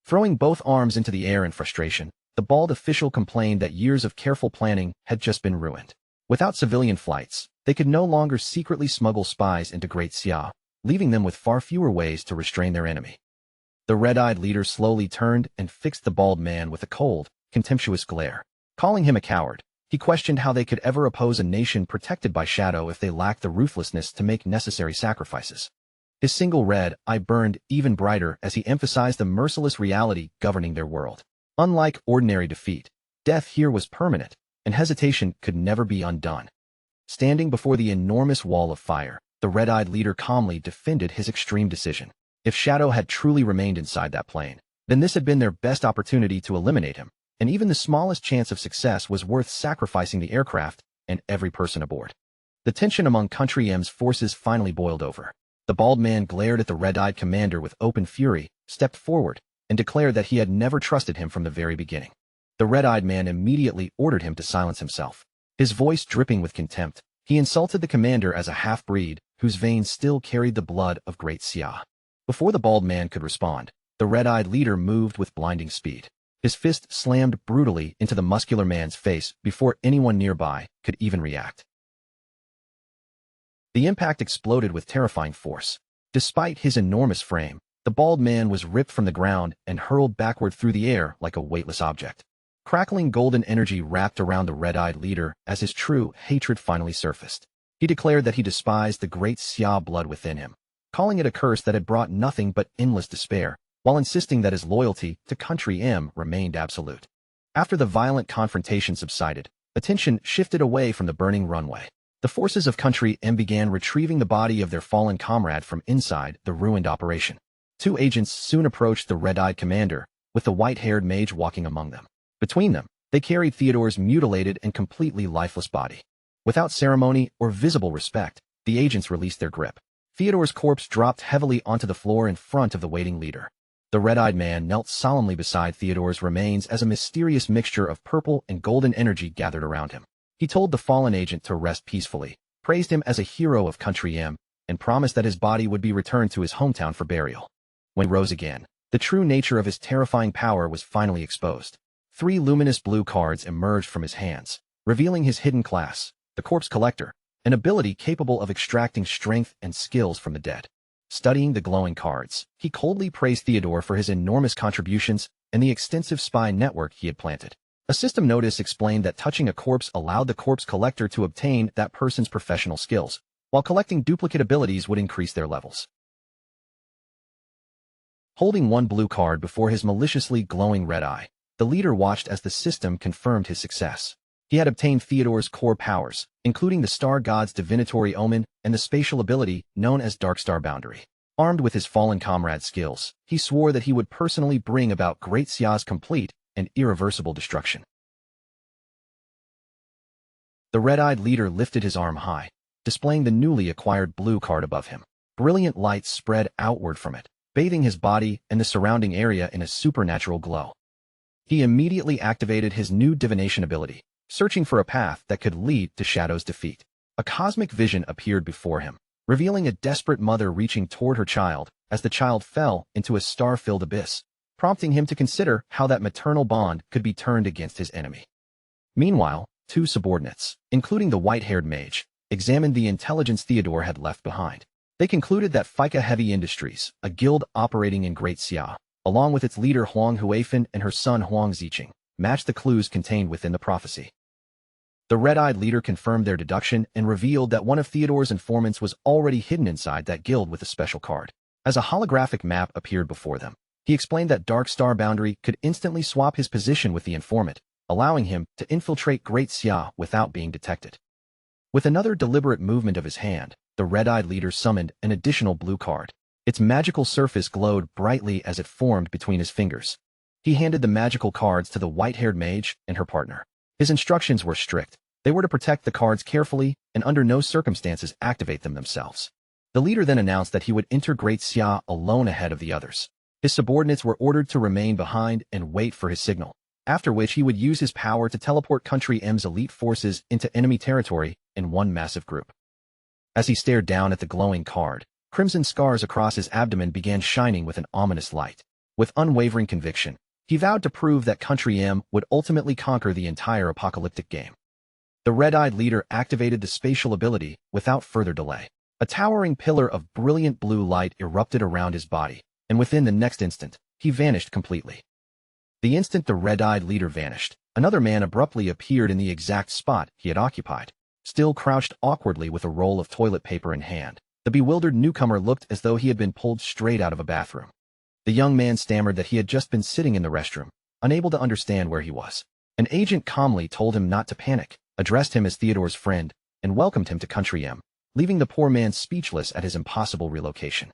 Throwing both arms into the air in frustration, the bald official complained that years of careful planning had just been ruined. Without civilian flights, they could no longer secretly smuggle spies into Great Xia, leaving them with far fewer ways to restrain their enemy. The red-eyed leader slowly turned and fixed the bald man with a cold, contemptuous glare. Calling him a coward, he questioned how they could ever oppose a nation protected by Shadow if they lacked the ruthlessness to make necessary sacrifices. His single red eye burned even brighter as he emphasized the merciless reality governing their world. Unlike ordinary defeat, death here was permanent, and hesitation could never be undone. Standing before the enormous wall of fire, the red-eyed leader calmly defended his extreme decision. If Shadow had truly remained inside that plane, then this had been their best opportunity to eliminate him, and even the smallest chance of success was worth sacrificing the aircraft and every person aboard. The tension among Country M's forces finally boiled over. The bald man glared at the red-eyed commander with open fury, stepped forward, and declared that he had never trusted him from the very beginning. The red-eyed man immediately ordered him to silence himself. His voice dripping with contempt, he insulted the commander as a half-breed whose veins still carried the blood of Great Xia. Before the bald man could respond, the red-eyed leader moved with blinding speed. His fist slammed brutally into the muscular man's face before anyone nearby could even react. The impact exploded with terrifying force. Despite his enormous frame, the bald man was ripped from the ground and hurled backward through the air like a weightless object. Crackling golden energy wrapped around the red-eyed leader as his true hatred finally surfaced. He declared that he despised the Great Xia blood within him, calling it a curse that had brought nothing but endless despair, while insisting that his loyalty to Country M remained absolute. After the violent confrontation subsided, attention shifted away from the burning runway. The forces of Country M began retrieving the body of their fallen comrade from inside the ruined operation. Two agents soon approached the red-eyed commander, with the white-haired mage walking among them. Between them, they carried Theodore's mutilated and completely lifeless body. Without ceremony or visible respect, the agents released their grip. Theodore's corpse dropped heavily onto the floor in front of the waiting leader. The red-eyed man knelt solemnly beside Theodore's remains as a mysterious mixture of purple and golden energy gathered around him. He told the fallen agent to rest peacefully, praised him as a hero of Country M, and promised that his body would be returned to his hometown for burial. When he rose again, the true nature of his terrifying power was finally exposed. 3 luminous blue cards emerged from his hands, revealing his hidden class, the Corpse Collector, an ability capable of extracting strength and skills from the dead. Studying the glowing cards, he coldly praised Theodore for his enormous contributions and the extensive spy network he had planted. A system notice explained that touching a corpse allowed the Corpse Collector to obtain that person's professional skills, while collecting duplicate abilities would increase their levels. Holding one blue card before his maliciously glowing red eye, the leader watched as the system confirmed his success. He had obtained Theodore's core powers, including the Star God's divinatory omen and the spatial ability known as Dark Star Boundary. Armed with his fallen comrade's skills, he swore that he would personally bring about Great Xia's complete and irreversible destruction. The red-eyed leader lifted his arm high, displaying the newly acquired blue card above him. Brilliant light spread outward from it, bathing his body and the surrounding area in a supernatural glow. He immediately activated his new divination ability, searching for a path that could lead to Shadow's defeat. A cosmic vision appeared before him, revealing a desperate mother reaching toward her child as the child fell into a star-filled abyss, prompting him to consider how that maternal bond could be turned against his enemy. Meanwhile, 2 subordinates, including the white-haired mage, examined the intelligence Theodore had left behind. They concluded that Fika Heavy Industries, a guild operating in Great Xia, along with its leader Huang Huifan and her son Huang Ziqing, matched the clues contained within the prophecy. The red-eyed leader confirmed their deduction and revealed that one of Theodore's informants was already hidden inside that guild with a special card. As a holographic map appeared before them, he explained that Dark Star Boundary could instantly swap his position with the informant, allowing him to infiltrate Great Xia without being detected. With another deliberate movement of his hand, the red-eyed leader summoned an additional blue card. Its magical surface glowed brightly as it formed between his fingers. He handed the magical cards to the white-haired mage and her partner. His instructions were strict. They were to protect the cards carefully and under no circumstances activate them themselves. The leader then announced that he would enter Great Xia alone ahead of the others. His subordinates were ordered to remain behind and wait for his signal, after which he would use his power to teleport Country M's elite forces into enemy territory in one massive group. As he stared down at the glowing card, crimson scars across his abdomen began shining with an ominous light. With unwavering conviction, he vowed to prove that Country M would ultimately conquer the entire apocalyptic game. The red-eyed leader activated the spatial ability without further delay. A towering pillar of brilliant blue light erupted around his body, and within the next instant, he vanished completely. The instant the red-eyed leader vanished, another man abruptly appeared in the exact spot he had occupied. Still crouched awkwardly with a roll of toilet paper in hand, the bewildered newcomer looked as though he had been pulled straight out of a bathroom. The young man stammered that he had just been sitting in the restroom, unable to understand where he was. An agent calmly told him not to panic, addressed him as Theodore's friend, and welcomed him to Country M, leaving the poor man speechless at his impossible relocation.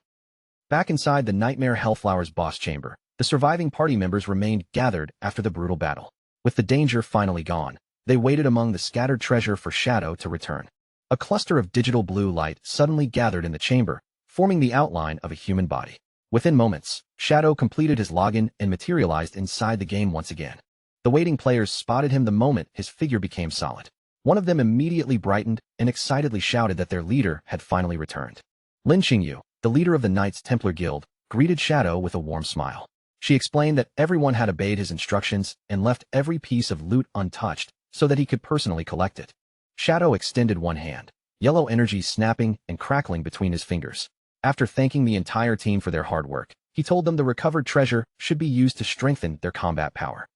Back inside the Nightmare Hellflower's boss chamber, the surviving party members remained gathered after the brutal battle. With the danger finally gone, they waited among the scattered treasure for Shadow to return. A cluster of digital blue light suddenly gathered in the chamber, forming the outline of a human body. Within moments, Shadow completed his login and materialized inside the game once again. The waiting players spotted him the moment his figure became solid. One of them immediately brightened and excitedly shouted that their leader had finally returned. Lin Qingyu, the leader of the Knights Templar Guild, greeted Shadow with a warm smile. She explained that everyone had obeyed his instructions and left every piece of loot untouched so that he could personally collect it. Shadow extended one hand, yellow energy snapping and crackling between his fingers. After thanking the entire team for their hard work, he told them the recovered treasure should be used to strengthen their combat power.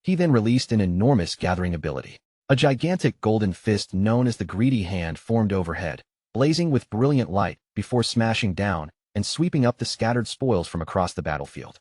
He then released an enormous gathering ability. A gigantic golden fist known as the Greedy Hand formed overhead, blazing with brilliant light before smashing down and sweeping up the scattered spoils from across the battlefield.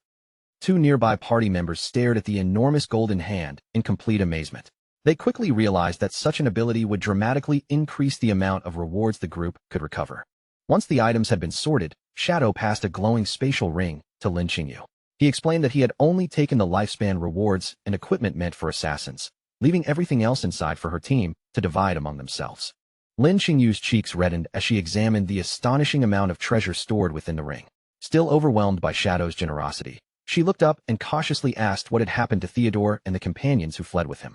2 nearby party members stared at the enormous golden hand in complete amazement. They quickly realized that such an ability would dramatically increase the amount of rewards the group could recover. Once the items had been sorted, Shadow passed a glowing spatial ring to Lin Qingyu. He explained that he had only taken the lifespan rewards and equipment meant for assassins, leaving everything else inside for her team to divide among themselves. Lin Qingyu's cheeks reddened as she examined the astonishing amount of treasure stored within the ring. Still overwhelmed by Shadow's generosity, she looked up and cautiously asked what had happened to Theodore and the companions who fled with him.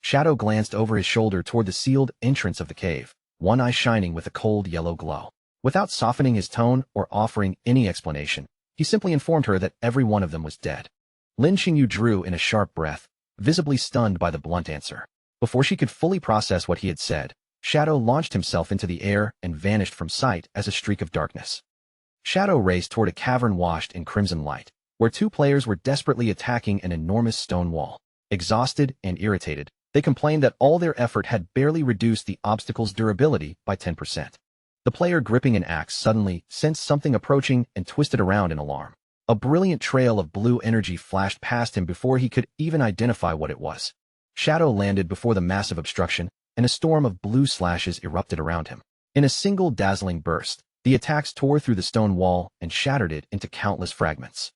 Shadow glanced over his shoulder toward the sealed entrance of the cave, one eye shining with a cold yellow glow. Without softening his tone or offering any explanation, he simply informed her that every one of them was dead. Lin Xingyu drew in a sharp breath, visibly stunned by the blunt answer. Before she could fully process what he had said, Shadow launched himself into the air and vanished from sight as a streak of darkness. Shadow raced toward a cavern washed in crimson light, where two players were desperately attacking an enormous stone wall. Exhausted and irritated, they complained that all their effort had barely reduced the obstacle's durability by 10%. The player gripping an axe suddenly sensed something approaching and twisted around in alarm. A brilliant trail of blue energy flashed past him before he could even identify what it was. Shadow landed before the massive obstruction, and a storm of blue slashes erupted around him. In a single dazzling burst, the attacks tore through the stone wall and shattered it into countless fragments.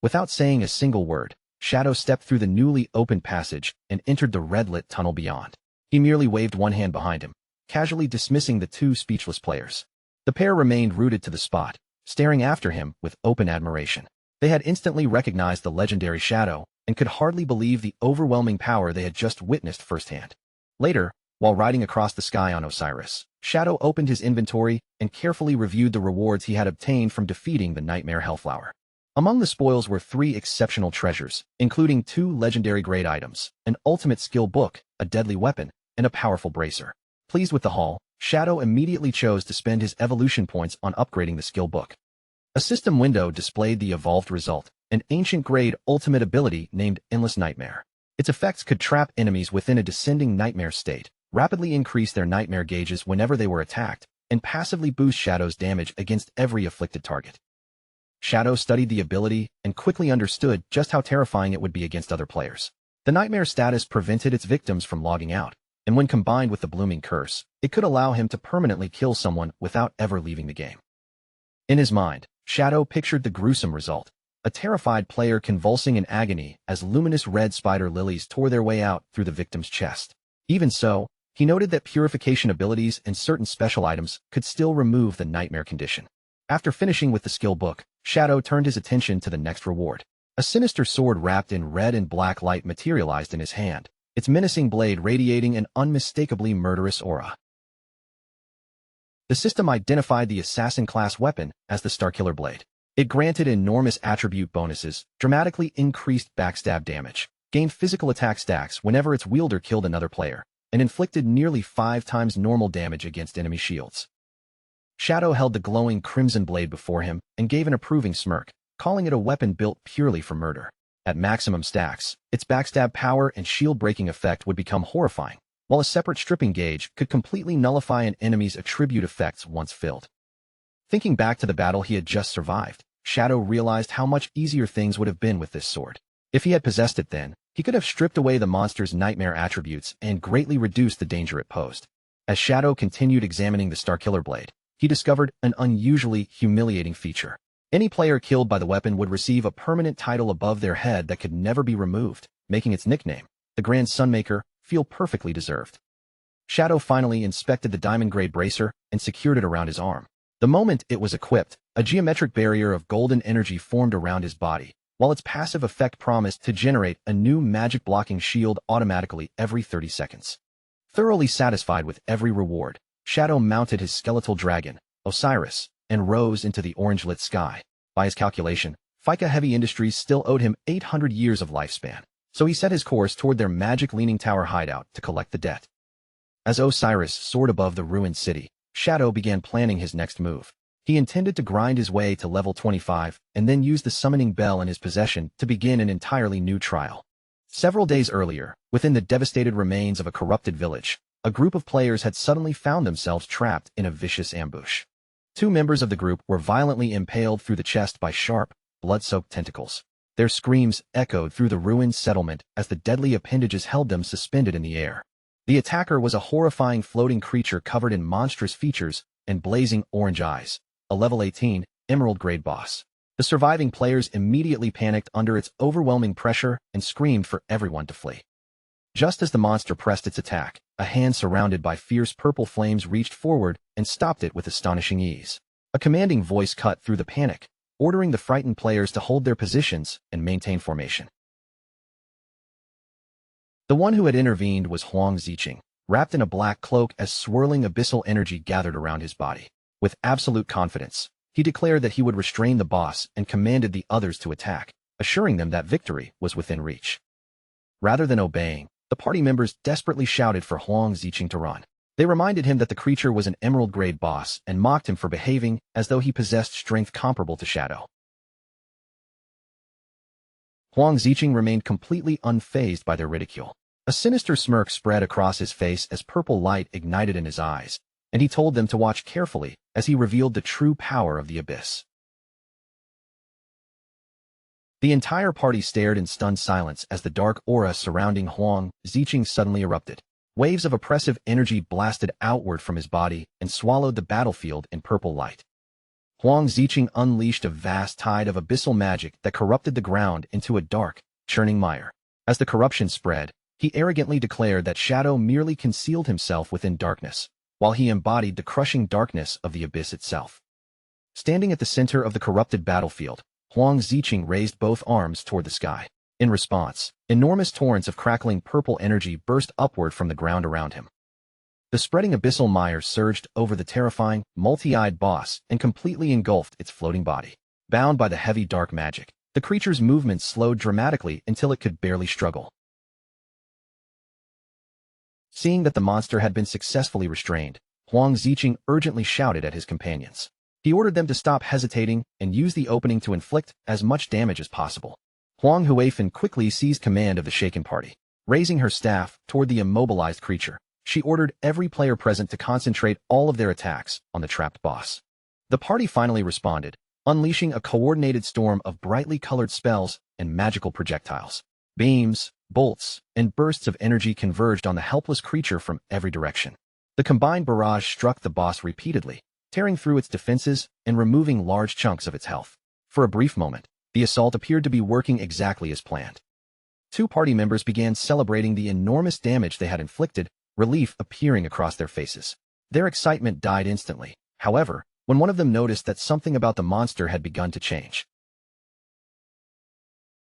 Without saying a single word, Shadow stepped through the newly opened passage and entered the red-lit tunnel beyond. He merely waved one hand behind him, casually dismissing the two speechless players. The pair remained rooted to the spot, staring after him with open admiration. They had instantly recognized the legendary Shadow and could hardly believe the overwhelming power they had just witnessed firsthand. Later, while riding across the sky on Osiris, Shadow opened his inventory and carefully reviewed the rewards he had obtained from defeating the Nightmare Hellflower. Among the spoils were 3 exceptional treasures, including 2 legendary grade items, an ultimate skill book, a deadly weapon, and a powerful bracer. Pleased with the haul, Shadow immediately chose to spend his evolution points on upgrading the skill book. A system window displayed the evolved result, an ancient-grade ultimate ability named Endless Nightmare. Its effects could trap enemies within a descending nightmare state, rapidly increase their nightmare gauges whenever they were attacked, and passively boost Shadow's damage against every afflicted target. Shadow studied the ability and quickly understood just how terrifying it would be against other players. The nightmare status prevented its victims from logging out, and when combined with the blooming curse, it could allow him to permanently kill someone without ever leaving the game. In his mind, Shadow pictured the gruesome result, a terrified player convulsing in agony as luminous red spider lilies tore their way out through the victim's chest. Even so, he noted that purification abilities and certain special items could still remove the nightmare condition. After finishing with the skill book, Shadow turned his attention to the next reward. A sinister sword wrapped in red and black light materialized in his hand, its menacing blade radiating an unmistakably murderous aura. The system identified the assassin-class weapon as the Starkiller Blade. It granted enormous attribute bonuses, dramatically increased backstab damage, gained physical attack stacks whenever its wielder killed another player, and inflicted nearly 5 times normal damage against enemy shields. Shadow held the glowing crimson blade before him and gave an approving smirk, calling it a weapon built purely for murder. At maximum stacks, its backstab power and shield-breaking effect would become horrifying, while a separate stripping gauge could completely nullify an enemy's attribute effects once filled. Thinking back to the battle he had just survived, Shadow realized how much easier things would have been with this sword. If he had possessed it then, he could have stripped away the monster's nightmare attributes and greatly reduced the danger it posed. As Shadow continued examining the Starkiller Blade, he discovered an unusually humiliating feature. Any player killed by the weapon would receive a permanent title above their head that could never be removed, making its nickname, the Grand Sunmaker, feel perfectly deserved. Shadow finally inspected the diamond-grade bracer and secured it around his arm. The moment it was equipped, a geometric barrier of golden energy formed around his body, while its passive effect promised to generate a new magic-blocking shield automatically every 30 seconds. Thoroughly satisfied with every reward, Shadow mounted his skeletal dragon, Osiris, and rose into the orange-lit sky. By his calculation, Fika Heavy Industries still owed him 800 years of lifespan, so he set his course toward their magic Leaning Tower hideout to collect the debt. As Osiris soared above the ruined city, Shadow began planning his next move. He intended to grind his way to level 25 and then use the summoning bell in his possession to begin an entirely new trial. Several days earlier, within the devastated remains of a corrupted village, a group of players had suddenly found themselves trapped in a vicious ambush. 2 members of the group were violently impaled through the chest by sharp, blood-soaked tentacles. Their screams echoed through the ruined settlement as the deadly appendages held them suspended in the air. The attacker was a horrifying floating creature covered in monstrous features and blazing orange eyes, a level 18, emerald-grade boss. The surviving players immediately panicked under its overwhelming pressure and screamed for everyone to flee. Just as the monster pressed its attack, a hand surrounded by fierce purple flames reached forward and stopped it with astonishing ease. A commanding voice cut through the panic, ordering the frightened players to hold their positions and maintain formation. The one who had intervened was Huang Ziqing, wrapped in a black cloak as swirling abyssal energy gathered around his body. With absolute confidence, he declared that he would restrain the boss and commanded the others to attack. assuring them that victory was within reach. Rather than obeying, the party members desperately shouted for Huang Ziqing to run. They reminded him that the creature was an emerald-grade boss and mocked him for behaving as though he possessed strength comparable to Shadow. Huang Ziqing remained completely unfazed by their ridicule. A sinister smirk spread across his face as purple light ignited in his eyes, and he told them to watch carefully as he revealed the true power of the abyss. The entire party stared in stunned silence as the dark aura surrounding Huang Ziqing suddenly erupted. Waves of oppressive energy blasted outward from his body and swallowed the battlefield in purple light. Huang Ziqing unleashed a vast tide of abyssal magic that corrupted the ground into a dark, churning mire. As the corruption spread, he arrogantly declared that Shadow merely concealed himself within darkness, while he embodied the crushing darkness of the abyss itself. Standing at the center of the corrupted battlefield, Huang Ziqing raised both arms toward the sky. In response, enormous torrents of crackling purple energy burst upward from the ground around him. The spreading abyssal mire surged over the terrifying, multi-eyed boss and completely engulfed its floating body. Bound by the heavy dark magic, the creature's movements slowed dramatically until it could barely struggle. Seeing that the monster had been successfully restrained, Huang Ziqing urgently shouted at his companions. He ordered them to stop hesitating and use the opening to inflict as much damage as possible. Huang Huifan quickly seized command of the shaken party. Raising her staff toward the immobilized creature, she ordered every player present to concentrate all of their attacks on the trapped boss. The party finally responded, unleashing a coordinated storm of brightly colored spells and magical projectiles. Beams, bolts, and bursts of energy converged on the helpless creature from every direction. The combined barrage struck the boss repeatedly, tearing through its defenses and removing large chunks of its health. For a brief moment, the assault appeared to be working exactly as planned. Two party members began celebrating the enormous damage they had inflicted, relief appearing across their faces. Their excitement died instantly, however, when one of them noticed that something about the monster had begun to change.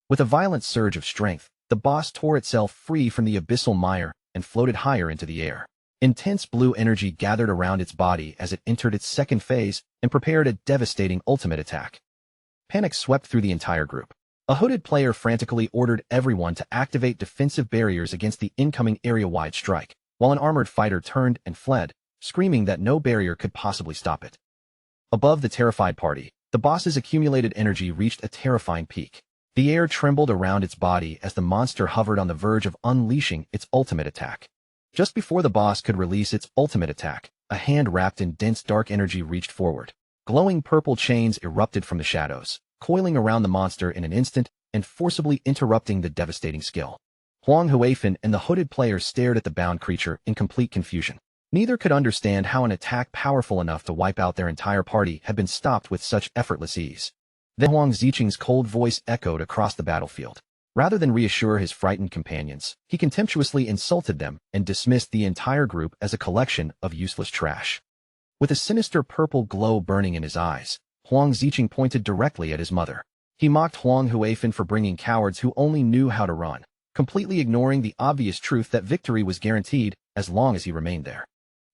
With a violent surge of strength, the boss tore itself free from the abyssal mire and floated higher into the air. Intense blue energy gathered around its body as it entered its second phase and prepared a devastating ultimate attack. Panic swept through the entire group. A hooded player frantically ordered everyone to activate defensive barriers against the incoming area-wide strike, while an armored fighter turned and fled, screaming that no barrier could possibly stop it. Above the terrified party, the boss's accumulated energy reached a terrifying peak. The air trembled around its body as the monster hovered on the verge of unleashing its ultimate attack. Just before the boss could release its ultimate attack, a hand wrapped in dense dark energy reached forward. Glowing purple chains erupted from the shadows, coiling around the monster in an instant and forcibly interrupting the devastating skill. Huang Huifan and the hooded player stared at the bound creature in complete confusion. Neither could understand how an attack powerful enough to wipe out their entire party had been stopped with such effortless ease. Then Huang Ziqing's cold voice echoed across the battlefield. Rather than reassure his frightened companions, he contemptuously insulted them and dismissed the entire group as a collection of useless trash. With a sinister purple glow burning in his eyes, Huang Ziqing pointed directly at his mother. He mocked Huang Huifan for bringing cowards who only knew how to run, completely ignoring the obvious truth that victory was guaranteed as long as he remained there.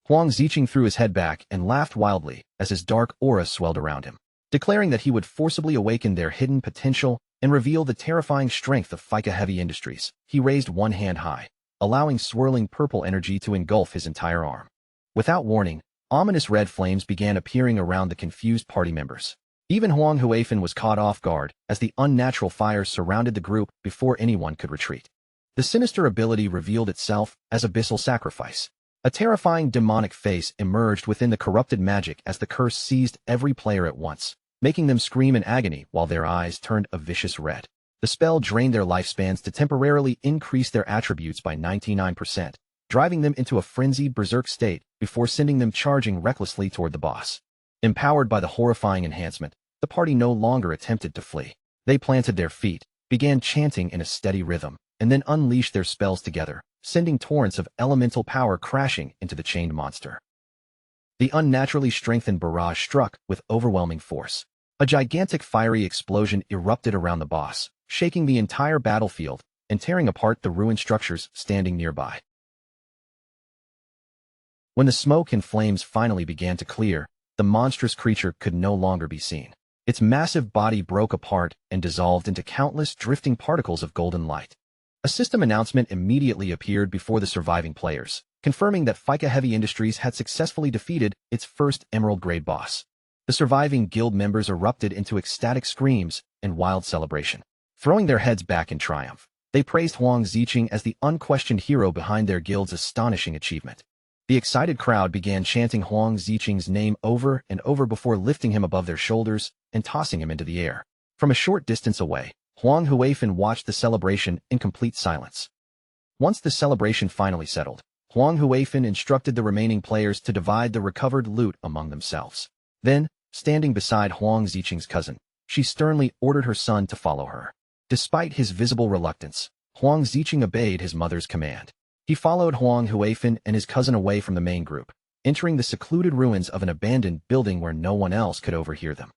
Huang Ziqing threw his head back and laughed wildly as his dark aura swelled around him, declaring that he would forcibly awaken their hidden potential and reveal the terrifying strength of FICA Heavy Industries. He raised one hand high, allowing swirling purple energy to engulf his entire arm. Without warning, ominous red flames began appearing around the confused party members. Even Huang Huifan was caught off guard as the unnatural fire surrounded the group before anyone could retreat. The sinister ability revealed itself as Abyssal Sacrifice. A terrifying demonic face emerged within the corrupted magic as the curse seized every player at once, making them scream in agony while their eyes turned a vicious red. The spell drained their lifespans to temporarily increase their attributes by 99%, driving them into a frenzied berserk state before sending them charging recklessly toward the boss. Empowered by the horrifying enhancement, the party no longer attempted to flee. They planted their feet, began chanting in a steady rhythm, and then unleashed their spells together, sending torrents of elemental power crashing into the chained monster. The unnaturally strengthened barrage struck with overwhelming force. A gigantic fiery explosion erupted around the boss, shaking the entire battlefield and tearing apart the ruined structures standing nearby. When the smoke and flames finally began to clear, the monstrous creature could no longer be seen. Its massive body broke apart and dissolved into countless drifting particles of golden light. A system announcement immediately appeared before the surviving players, confirming that FICA Heavy Industries had successfully defeated its first Emerald-grade boss. The surviving guild members erupted into ecstatic screams and wild celebration. Throwing their heads back in triumph, they praised Huang Ziqing as the unquestioned hero behind their guild's astonishing achievement. The excited crowd began chanting Huang Ziqing's name over and over before lifting him above their shoulders and tossing him into the air. From a short distance away, Huang Huifan watched the celebration in complete silence. Once the celebration finally settled, Huang Huifan instructed the remaining players to divide the recovered loot among themselves. Then, standing beside Huang Ziqing's cousin, she sternly ordered her son to follow her. Despite his visible reluctance, Huang Ziqing obeyed his mother's command. He followed Huang Huifan and his cousin away from the main group, entering the secluded ruins of an abandoned building where no one else could overhear them.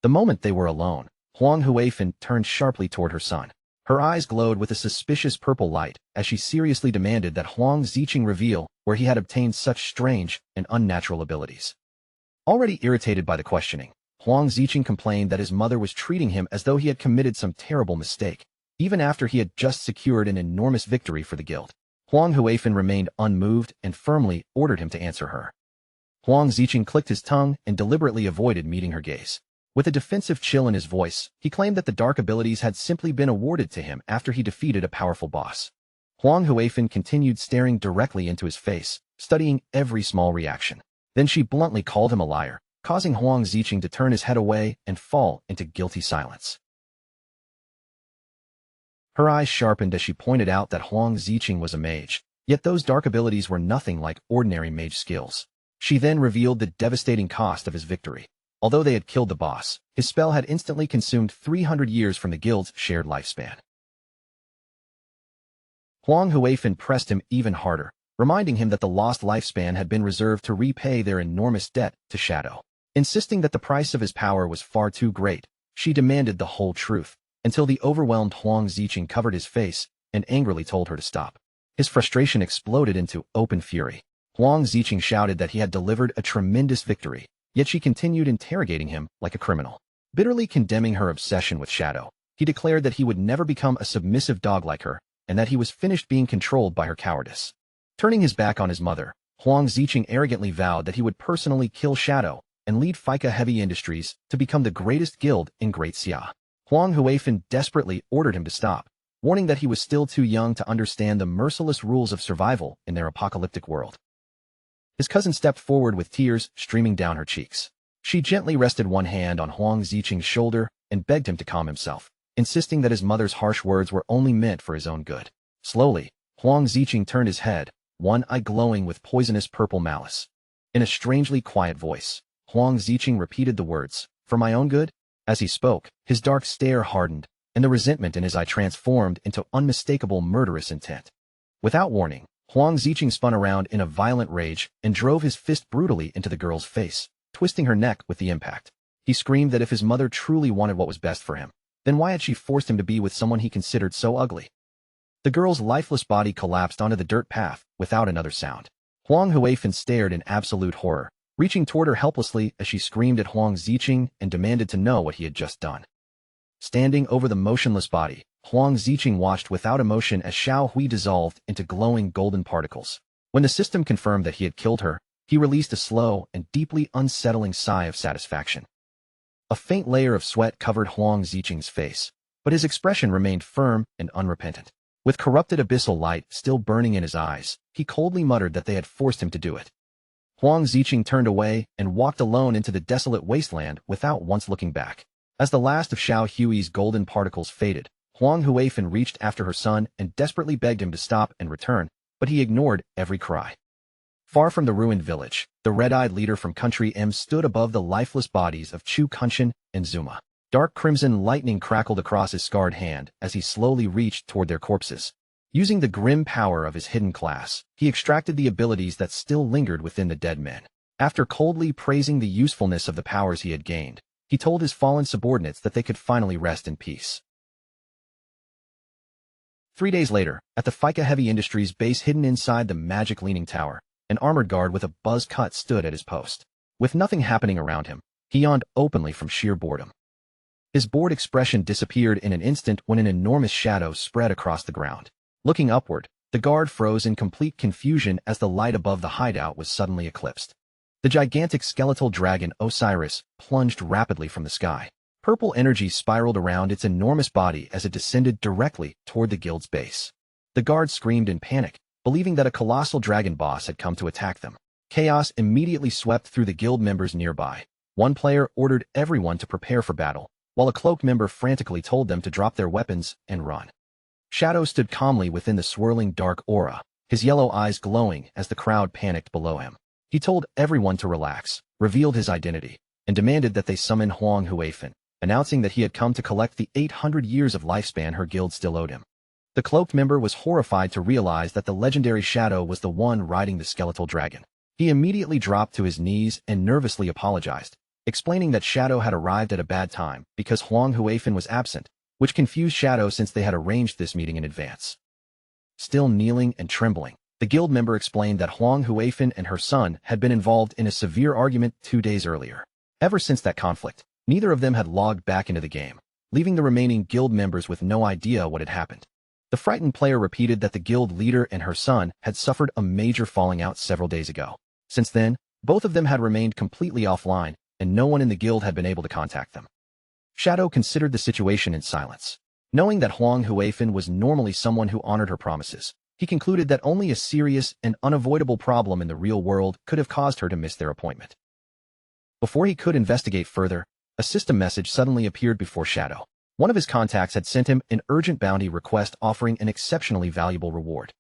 The moment they were alone, Huang Huifan turned sharply toward her son. Her eyes glowed with a suspicious purple light as she seriously demanded that Huang Ziqing reveal where he had obtained such strange and unnatural abilities. Already irritated by the questioning, Huang Ziqing complained that his mother was treating him as though he had committed some terrible mistake, even after he had just secured an enormous victory for the guild. Huang Huifan remained unmoved and firmly ordered him to answer her. Huang Ziqing clicked his tongue and deliberately avoided meeting her gaze. With a defensive chill in his voice, he claimed that the dark abilities had simply been awarded to him after he defeated a powerful boss. Huang Huifan continued staring directly into his face, studying every small reaction. Then she bluntly called him a liar, causing Huang Ziqing to turn his head away and fall into guilty silence. Her eyes sharpened as she pointed out that Huang Ziqing was a mage, yet those dark abilities were nothing like ordinary mage skills. She then revealed the devastating cost of his victory. Although they had killed the boss, his spell had instantly consumed 300 years from the guild's shared lifespan. Huang Huifan pressed him even harder, reminding him that the lost lifespan had been reserved to repay their enormous debt to Shadow. Insisting that the price of his power was far too great, she demanded the whole truth, until the overwhelmed Huang Ziqing covered his face and angrily told her to stop. His frustration exploded into open fury. Huang Ziqing shouted that he had delivered a tremendous victory, yet she continued interrogating him like a criminal. Bitterly condemning her obsession with Shadow, he declared that he would never become a submissive dog like her, and that he was finished being controlled by her cowardice. Turning his back on his mother, Huang Ziqing arrogantly vowed that he would personally kill Shadow and lead FICA Heavy Industries to become the greatest guild in Great Xia. Huang Huifan desperately ordered him to stop, warning that he was still too young to understand the merciless rules of survival in their apocalyptic world. His cousin stepped forward with tears streaming down her cheeks. She gently rested one hand on Huang Ziqing's shoulder and begged him to calm himself, insisting that his mother's harsh words were only meant for his own good. Slowly, Huang Ziqing turned his head, one eye glowing with poisonous purple malice. In a strangely quiet voice, Huang Ziqing repeated the words, "For my own good?" As he spoke, his dark stare hardened, and the resentment in his eye transformed into unmistakable murderous intent. Without warning, Huang Ziqing spun around in a violent rage and drove his fist brutally into the girl's face, twisting her neck with the impact. He screamed that if his mother truly wanted what was best for him, then why had she forced him to be with someone he considered so ugly? The girl's lifeless body collapsed onto the dirt path without another sound. Huang Huifan stared in absolute horror, reaching toward her helplessly as she screamed at Huang Ziqing and demanded to know what he had just done. Standing over the motionless body, Huang Ziqing watched without emotion as Xiao Hui dissolved into glowing golden particles. When the system confirmed that he had killed her, he released a slow and deeply unsettling sigh of satisfaction. A faint layer of sweat covered Huang Ziqing's face, but his expression remained firm and unrepentant. With corrupted abyssal light still burning in his eyes, he coldly muttered that they had forced him to do it. Huang Ziqing turned away and walked alone into the desolate wasteland without once looking back. As the last of Xiao Hui's golden particles faded, Huang Huifan reached after her son and desperately begged him to stop and return, but he ignored every cry. Far from the ruined village, the red-eyed leader from Country M stood above the lifeless bodies of Chu Kunshan and Zuma. Dark crimson lightning crackled across his scarred hand as he slowly reached toward their corpses. Using the grim power of his hidden class, he extracted the abilities that still lingered within the dead men. After coldly praising the usefulness of the powers he had gained, he told his fallen subordinates that they could finally rest in peace. 3 days later, at the FICA Heavy Industries base hidden inside the magic leaning tower, an armored guard with a buzz cut stood at his post. With nothing happening around him, He yawned openly from sheer boredom. His bored expression disappeared in an instant when an enormous shadow spread across the ground. Looking upward, the guard froze in complete confusion as the light above the hideout was suddenly eclipsed. The gigantic skeletal dragon Osiris plunged rapidly from the sky. Purple energy spiraled around its enormous body as it descended directly toward the guild's base. The guards screamed in panic, believing that a colossal dragon boss had come to attack them. Chaos immediately swept through the guild members nearby. One player ordered everyone to prepare for battle, while a cloaked member frantically told them to drop their weapons and run. Shadow stood calmly within the swirling dark aura, his yellow eyes glowing as the crowd panicked below him. He told everyone to relax, revealed his identity, and demanded that they summon Huang Huifan, announcing that he had come to collect the 800 years of lifespan her guild still owed him. The cloaked member was horrified to realize that the legendary Shadow was the one riding the skeletal dragon. He immediately dropped to his knees and nervously apologized, explaining that Shadow had arrived at a bad time because Huang Huifan was absent, which confused Shadow since they had arranged this meeting in advance. Still kneeling and trembling, the guild member explained that Huang Huifan and her son had been involved in a severe argument 2 days earlier. Ever since that conflict, neither of them had logged back into the game, leaving the remaining guild members with no idea what had happened. The frightened player repeated that the guild leader and her son had suffered a major falling out several days ago. Since then, both of them had remained completely offline, and no one in the guild had been able to contact them. Shadow considered the situation in silence. Knowing that Huang Huifan was normally someone who honored her promises, he concluded that only a serious and unavoidable problem in the real world could have caused her to miss their appointment. Before he could investigate further, a system message suddenly appeared before Shadow. One of his contacts had sent him an urgent bounty request offering an exceptionally valuable reward.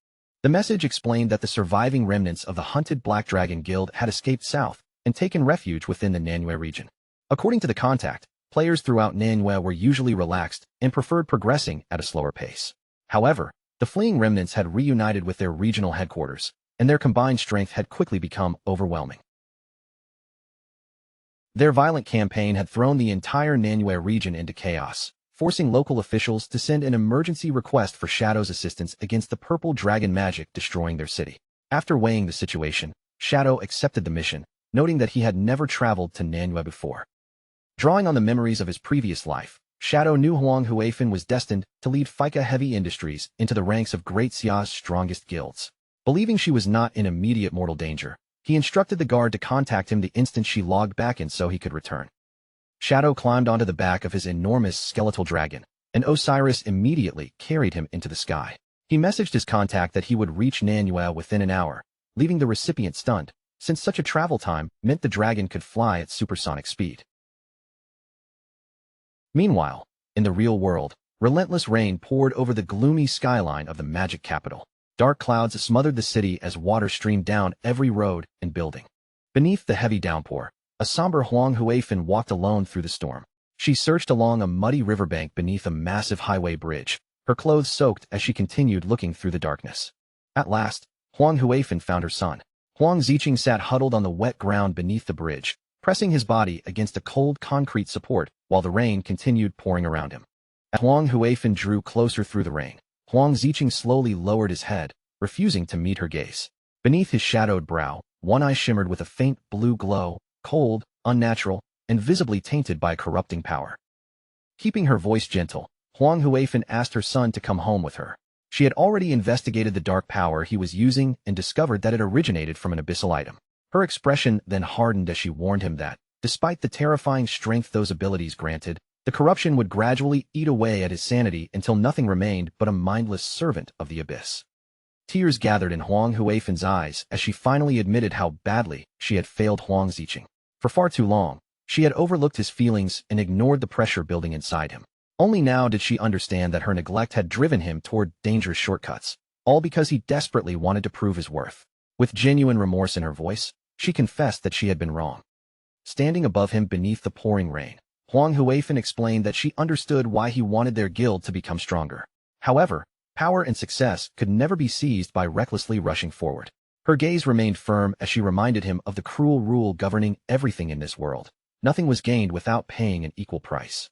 The message explained that the surviving remnants of the hunted Black Dragon Guild had escaped south and taken refuge within the Manhwa region. According to the contact, players throughout Manhwa were usually relaxed and preferred progressing at a slower pace. However, the fleeing remnants had reunited with their regional headquarters, and their combined strength had quickly become overwhelming. Their violent campaign had thrown the entire Manhwa region into chaos, forcing local officials to send an emergency request for Shadow's assistance against the purple dragon magic destroying their city. After weighing the situation, Shadow accepted the mission, noting that he had never traveled to Manhwa before. Drawing on the memories of his previous life, Shadow knew Huang Huifan was destined to lead Fika Heavy Industries into the ranks of Great Xia's strongest guilds. Believing she was not in immediate mortal danger, he instructed the guard to contact him the instant she logged back in so he could return. Shadow climbed onto the back of his enormous skeletal dragon, and Osiris immediately carried him into the sky. He messaged his contact that he would reach Manhwa within an hour, leaving the recipient stunned, since such a travel time meant the dragon could fly at supersonic speed. Meanwhile, in the real world, relentless rain poured over the gloomy skyline of the magic capital. Dark clouds smothered the city as water streamed down every road and building. Beneath the heavy downpour, a somber Huang Huifan walked alone through the storm. She searched along a muddy riverbank beneath a massive highway bridge, her clothes soaked as she continued looking through the darkness. At last, Huang Huifan found her son. Huang Ziqing sat huddled on the wet ground beneath the bridge, pressing his body against a cold concrete support while the rain continued pouring around him. As Huang Huifan drew closer through the rain, Huang Ziqing slowly lowered his head, refusing to meet her gaze. Beneath his shadowed brow, one eye shimmered with a faint blue glow, cold, unnatural, and visibly tainted by corrupting power. Keeping her voice gentle, Huang Huifan asked her son to come home with her. She had already investigated the dark power he was using and discovered that it originated from an abyssal item. Her expression then hardened as she warned him that, despite the terrifying strength those abilities granted, the corruption would gradually eat away at his sanity until nothing remained but a mindless servant of the abyss. Tears gathered in Huang Huifan's eyes as she finally admitted how badly she had failed Huang Ziqing. For far too long, she had overlooked his feelings and ignored the pressure building inside him. Only now did she understand that her neglect had driven him toward dangerous shortcuts, all because he desperately wanted to prove his worth. With genuine remorse in her voice, she confessed that she had been wrong. Standing above him beneath the pouring rain, Huang Huifan explained that she understood why he wanted their guild to become stronger. However, power and success could never be seized by recklessly rushing forward. Her gaze remained firm as she reminded him of the cruel rule governing everything in this world. Nothing was gained without paying an equal price.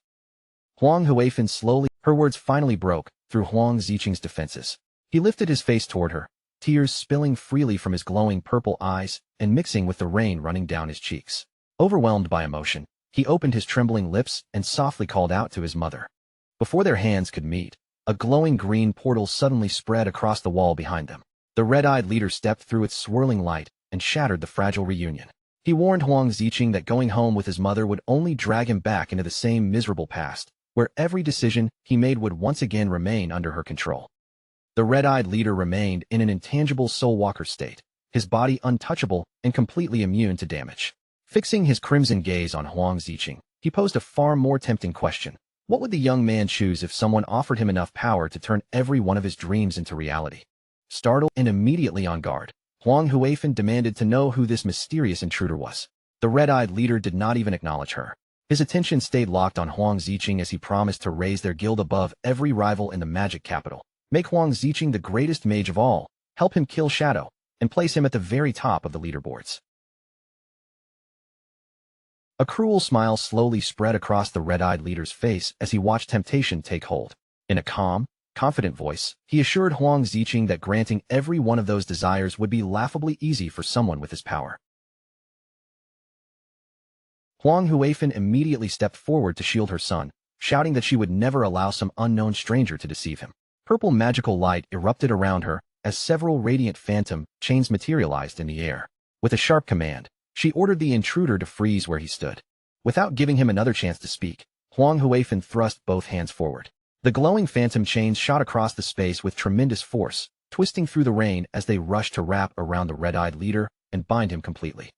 Huang Huifan slowly, her words finally broke through Huang Ziqing's defenses. He lifted his face toward her, tears spilling freely from his glowing purple eyes and mixing with the rain running down his cheeks. Overwhelmed by emotion, He opened his trembling lips and softly called out to his mother. Before their hands could meet, a glowing green portal suddenly spread across the wall behind them. The red-eyed leader stepped through its swirling light and shattered the fragile reunion. He warned Huang Ziqing that going home with his mother would only drag him back into the same miserable past, where every decision he made would once again remain under her control. The red-eyed leader remained in an intangible soul-walker state, his body untouchable and completely immune to damage. Fixing his crimson gaze on Huang Ziqing, he posed a far more tempting question. What would the young man choose if someone offered him enough power to turn every one of his dreams into reality? Startled and immediately on guard, Huang Huifan demanded to know who this mysterious intruder was. The red-eyed leader did not even acknowledge her. His attention stayed locked on Huang Ziqing as he promised to raise their guild above every rival in the magic capital, make Huang Ziqing the greatest mage of all, help him kill Shadow, and place him at the very top of the leaderboards. A cruel smile slowly spread across the red-eyed leader's face as he watched temptation take hold. In a calm, confident voice, he assured Huang Ziqing that granting every one of those desires would be laughably easy for someone with his power. Huang Huifan immediately stepped forward to shield her son, shouting that she would never allow some unknown stranger to deceive him. Purple magical light erupted around her as several radiant phantom chains materialized in the air. With a sharp command, she ordered the intruder to freeze where he stood. Without giving him another chance to speak, Huang Huifan thrust both hands forward. The glowing phantom chains shot across the space with tremendous force, twisting through the rain as they rushed to wrap around the red-eyed leader and bind him completely.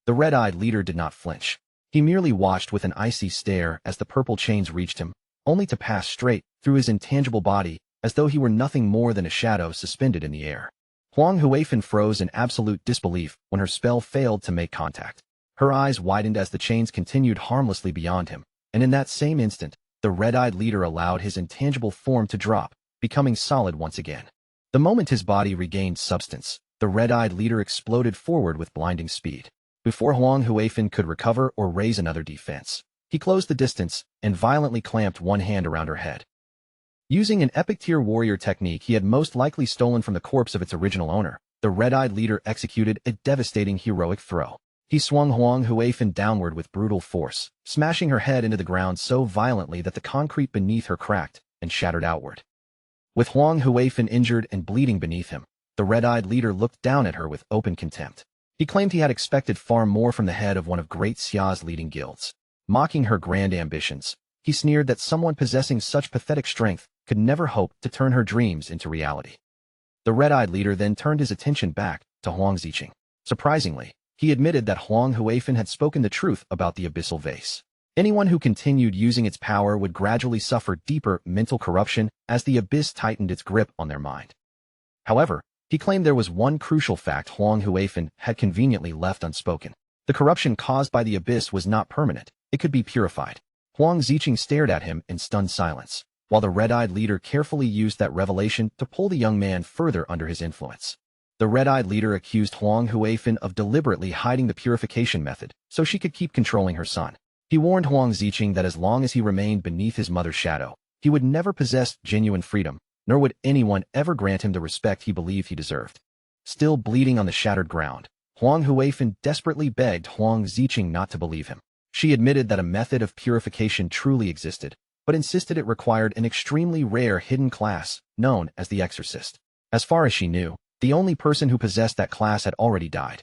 The red-eyed leader did not flinch. He merely watched with an icy stare as the purple chains reached him, only to pass straight through his intangible body as though he were nothing more than a shadow suspended in the air. Huang Huifan froze in absolute disbelief when her spell failed to make contact. Her eyes widened as the chains continued harmlessly beyond him, and in that same instant, the red-eyed leader allowed his intangible form to drop, becoming solid once again. The moment his body regained substance, the red-eyed leader exploded forward with blinding speed. Before Huang Huifan could recover or raise another defense, he closed the distance and violently clamped one hand around her head. Using an epic-tier warrior technique he had most likely stolen from the corpse of its original owner, the red-eyed leader executed a devastating heroic throw. He swung Huang Huifan downward with brutal force, smashing her head into the ground so violently that the concrete beneath her cracked and shattered outward. With Huang Huifan injured and bleeding beneath him, the red-eyed leader looked down at her with open contempt. He claimed he had expected far more from the head of one of Great Xia's leading guilds. Mocking her grand ambitions, he sneered that someone possessing such pathetic strength could never hope to turn her dreams into reality. The red-eyed leader then turned his attention back to Huang Ziqing. Surprisingly, he admitted that Huang Huifan had spoken the truth about the abyssal vase. Anyone who continued using its power would gradually suffer deeper mental corruption as the abyss tightened its grip on their mind. However, he claimed there was one crucial fact Huang Huifan had conveniently left unspoken. The corruption caused by the abyss was not permanent, it could be purified. Huang Ziqing stared at him in stunned silence, while the red-eyed leader carefully used that revelation to pull the young man further under his influence. The red-eyed leader accused Huang Huifan of deliberately hiding the purification method so she could keep controlling her son. He warned Huang Ziqing that as long as he remained beneath his mother's shadow, he would never possess genuine freedom, nor would anyone ever grant him the respect he believed he deserved. Still bleeding on the shattered ground, Huang Huifan desperately begged Huang Ziqing not to believe him. She admitted that a method of purification truly existed, but insisted it required an extremely rare hidden class known as the Exorcist. As far as she knew, the only person who possessed that class had already died.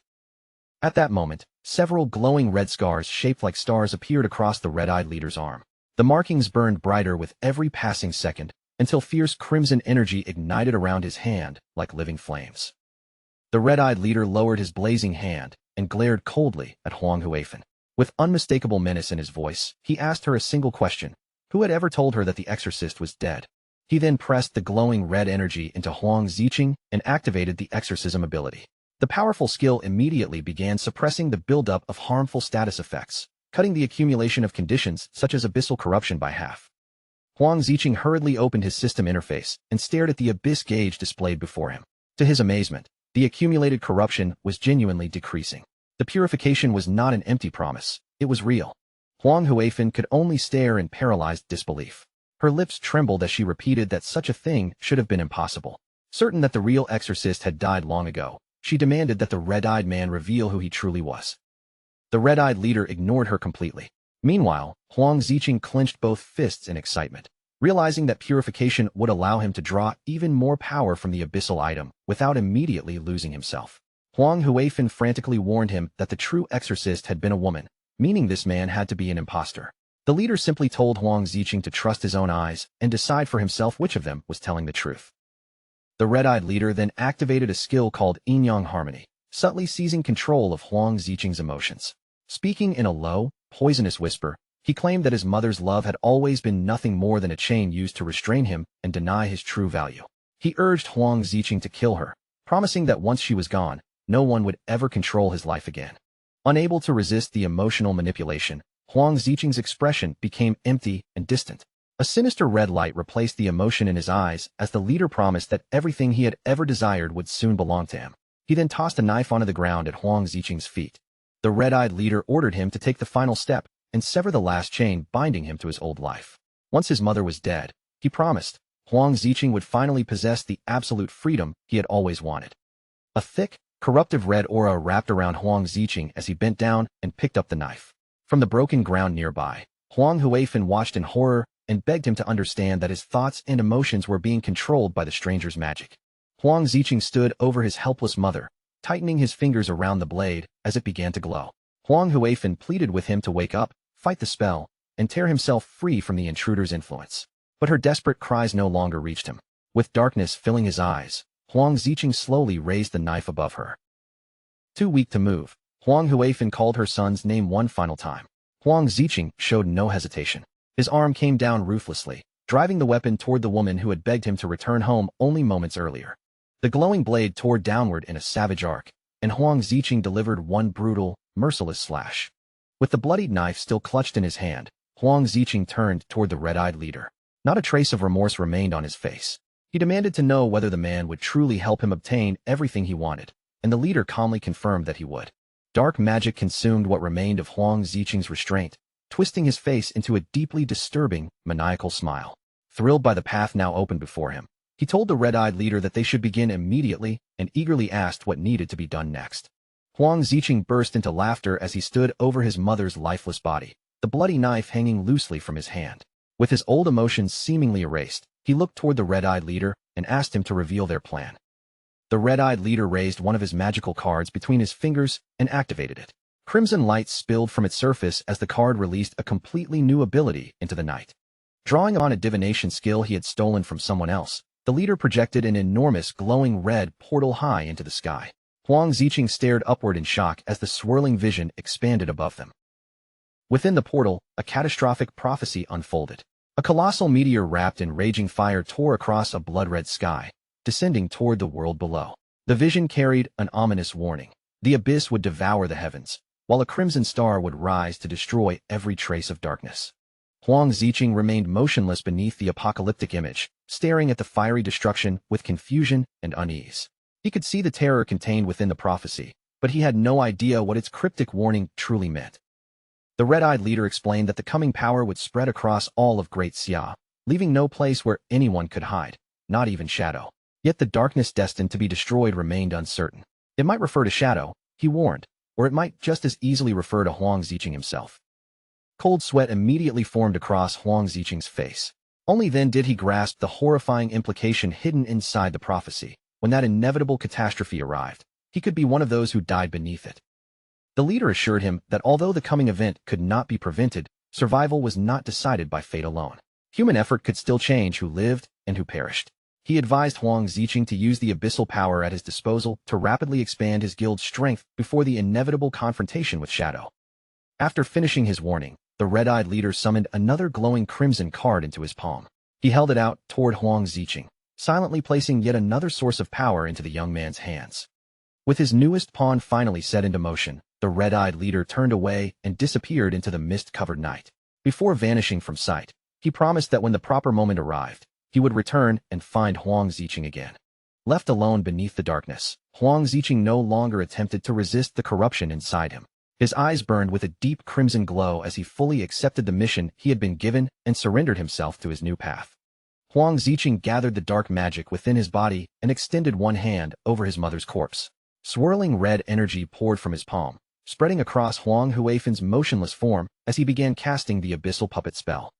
At that moment, several glowing red scars shaped like stars appeared across the red-eyed leader's arm. The markings burned brighter with every passing second, until fierce crimson energy ignited around his hand like living flames. The red-eyed leader lowered his blazing hand and glared coldly at Huang Huifan. With unmistakable menace in his voice, he asked her a single question. Who had ever told her that the exorcist was dead? He then pressed the glowing red energy into Huang Ziqing and activated the exorcism ability. The powerful skill immediately began suppressing the buildup of harmful status effects, cutting the accumulation of conditions such as abyssal corruption by half. Huang Ziqing hurriedly opened his system interface and stared at the abyss gauge displayed before him. To his amazement, the accumulated corruption was genuinely decreasing. The purification was not an empty promise, it was real. Huang Huifan could only stare in paralyzed disbelief. Her lips trembled as she repeated that such a thing should have been impossible. Certain that the real exorcist had died long ago, she demanded that the red-eyed man reveal who he truly was. The red-eyed leader ignored her completely. Meanwhile, Huang Ziqing clenched both fists in excitement, realizing that purification would allow him to draw even more power from the abyssal item without immediately losing himself. Huang Huifan frantically warned him that the true exorcist had been a woman, meaning this man had to be an impostor. The leader simply told Huang Ziqing to trust his own eyes and decide for himself which of them was telling the truth. The red-eyed leader then activated a skill called Yin-Yang Harmony, subtly seizing control of Huang Ziqing's emotions. Speaking in a low, poisonous whisper, he claimed that his mother's love had always been nothing more than a chain used to restrain him and deny his true value. He urged Huang Ziqing to kill her, promising that once she was gone, no one would ever control his life again. Unable to resist the emotional manipulation, Huang Ziqing's expression became empty and distant. A sinister red light replaced the emotion in his eyes as the leader promised that everything he had ever desired would soon belong to him. He then tossed a knife onto the ground at Huang Ziqing's feet. The red-eyed leader ordered him to take the final step and sever the last chain binding him to his old life. Once his mother was dead, he promised, Huang Ziqing would finally possess the absolute freedom he had always wanted. A thick, corruptive red aura wrapped around Huang Ziqing as he bent down and picked up the knife. From the broken ground nearby, Huang Huifan watched in horror and begged him to understand that his thoughts and emotions were being controlled by the stranger's magic. Huang Ziqing stood over his helpless mother, tightening his fingers around the blade as it began to glow. Huang Huifan pleaded with him to wake up, fight the spell, and tear himself free from the intruder's influence. But her desperate cries no longer reached him. With darkness filling his eyes, Huang Ziqing slowly raised the knife above her. Too weak to move, Huang Huifan called her son's name one final time. Huang Ziqing showed no hesitation. His arm came down ruthlessly, driving the weapon toward the woman who had begged him to return home only moments earlier. The glowing blade tore downward in a savage arc, and Huang Ziqing delivered one brutal, merciless slash. With the bloodied knife still clutched in his hand, Huang Ziqing turned toward the red-eyed leader. Not a trace of remorse remained on his face. He demanded to know whether the man would truly help him obtain everything he wanted, and the leader calmly confirmed that he would. Dark magic consumed what remained of Huang Ziqing's restraint, twisting his face into a deeply disturbing, maniacal smile. Thrilled by the path now open before him, he told the red-eyed leader that they should begin immediately and eagerly asked what needed to be done next. Huang Ziqing burst into laughter as he stood over his mother's lifeless body, the bloody knife hanging loosely from his hand. With his old emotions seemingly erased, he looked toward the red-eyed leader and asked him to reveal their plan. The red-eyed leader raised one of his magical cards between his fingers and activated it. Crimson light spilled from its surface as the card released a completely new ability into the night. Drawing on a divination skill he had stolen from someone else, the leader projected an enormous glowing red portal high into the sky. Huang Ziqing stared upward in shock as the swirling vision expanded above them. Within the portal, a catastrophic prophecy unfolded. A colossal meteor wrapped in raging fire tore across a blood-red sky, descending toward the world below. The vision carried an ominous warning. The abyss would devour the heavens, while a crimson star would rise to destroy every trace of darkness. Huang Ziqing remained motionless beneath the apocalyptic image, staring at the fiery destruction with confusion and unease. He could see the terror contained within the prophecy, but he had no idea what its cryptic warning truly meant. The red-eyed leader explained that the coming power would spread across all of Great Xia, leaving no place where anyone could hide, not even Shadow. Yet the darkness destined to be destroyed remained uncertain. It might refer to Shadow, he warned, or it might just as easily refer to Huang Ziqing himself. Cold sweat immediately formed across Huang Ziqing's face. Only then did he grasp the horrifying implication hidden inside the prophecy. When that inevitable catastrophe arrived, he could be one of those who died beneath it. The leader assured him that although the coming event could not be prevented, survival was not decided by fate alone. Human effort could still change who lived and who perished. He advised Huang Ziqing to use the abyssal power at his disposal to rapidly expand his guild's strength before the inevitable confrontation with Shadow. After finishing his warning, the red-eyed leader summoned another glowing crimson card into his palm. He held it out toward Huang Ziqing, silently placing yet another source of power into the young man's hands. With his newest pawn finally set into motion, the red-eyed leader turned away and disappeared into the mist-covered night. Before vanishing from sight, he promised that when the proper moment arrived, he would return and find Huang Ziqing again. Left alone beneath the darkness, Huang Ziqing no longer attempted to resist the corruption inside him. His eyes burned with a deep crimson glow as he fully accepted the mission he had been given and surrendered himself to his new path. Huang Ziqing gathered the dark magic within his body and extended one hand over his mother's corpse. Swirling red energy poured from his palm, spreading across Huang Huifen's motionless form as he began casting the abyssal puppet spell.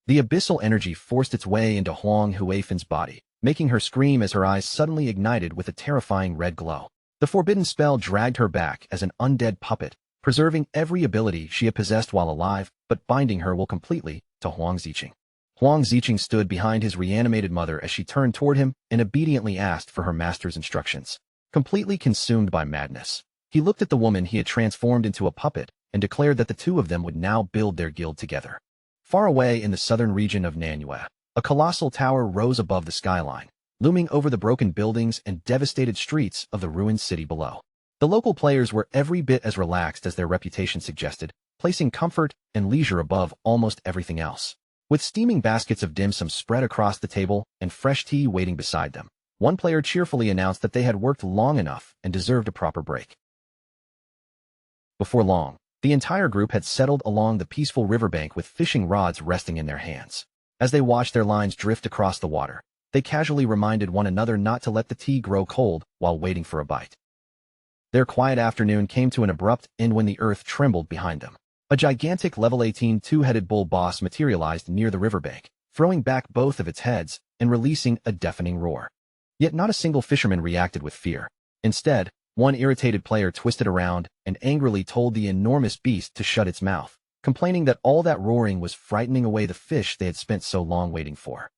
The abyssal energy forced its way into Huang Huifen's body, making her scream as her eyes suddenly ignited with a terrifying red glow. The forbidden spell dragged her back as an undead puppet, preserving every ability she had possessed while alive, but binding her will completely to Huang Ziqing. Huang Ziqing stood behind his reanimated mother as she turned toward him and obediently asked for her master's instructions. Completely consumed by madness, he looked at the woman he had transformed into a puppet and declared that the two of them would now build their guild together. Far away in the southern region of Manhwa, a colossal tower rose above the skyline, looming over the broken buildings and devastated streets of the ruined city below. The local players were every bit as relaxed as their reputation suggested, placing comfort and leisure above almost everything else. With steaming baskets of dim sum spread across the table and fresh tea waiting beside them, one player cheerfully announced that they had worked long enough and deserved a proper break. Before long, the entire group had settled along the peaceful riverbank with fishing rods resting in their hands. As they watched their lines drift across the water, they casually reminded one another not to let the tea grow cold while waiting for a bite. Their quiet afternoon came to an abrupt end when the earth trembled behind them. A gigantic level 18 two-headed bull boss materialized near the riverbank, throwing back both of its heads and releasing a deafening roar. Yet not a single fisherman reacted with fear. Instead, one irritated player twisted around and angrily told the enormous beast to shut its mouth, complaining that all that roaring was frightening away the fish they had spent so long waiting for.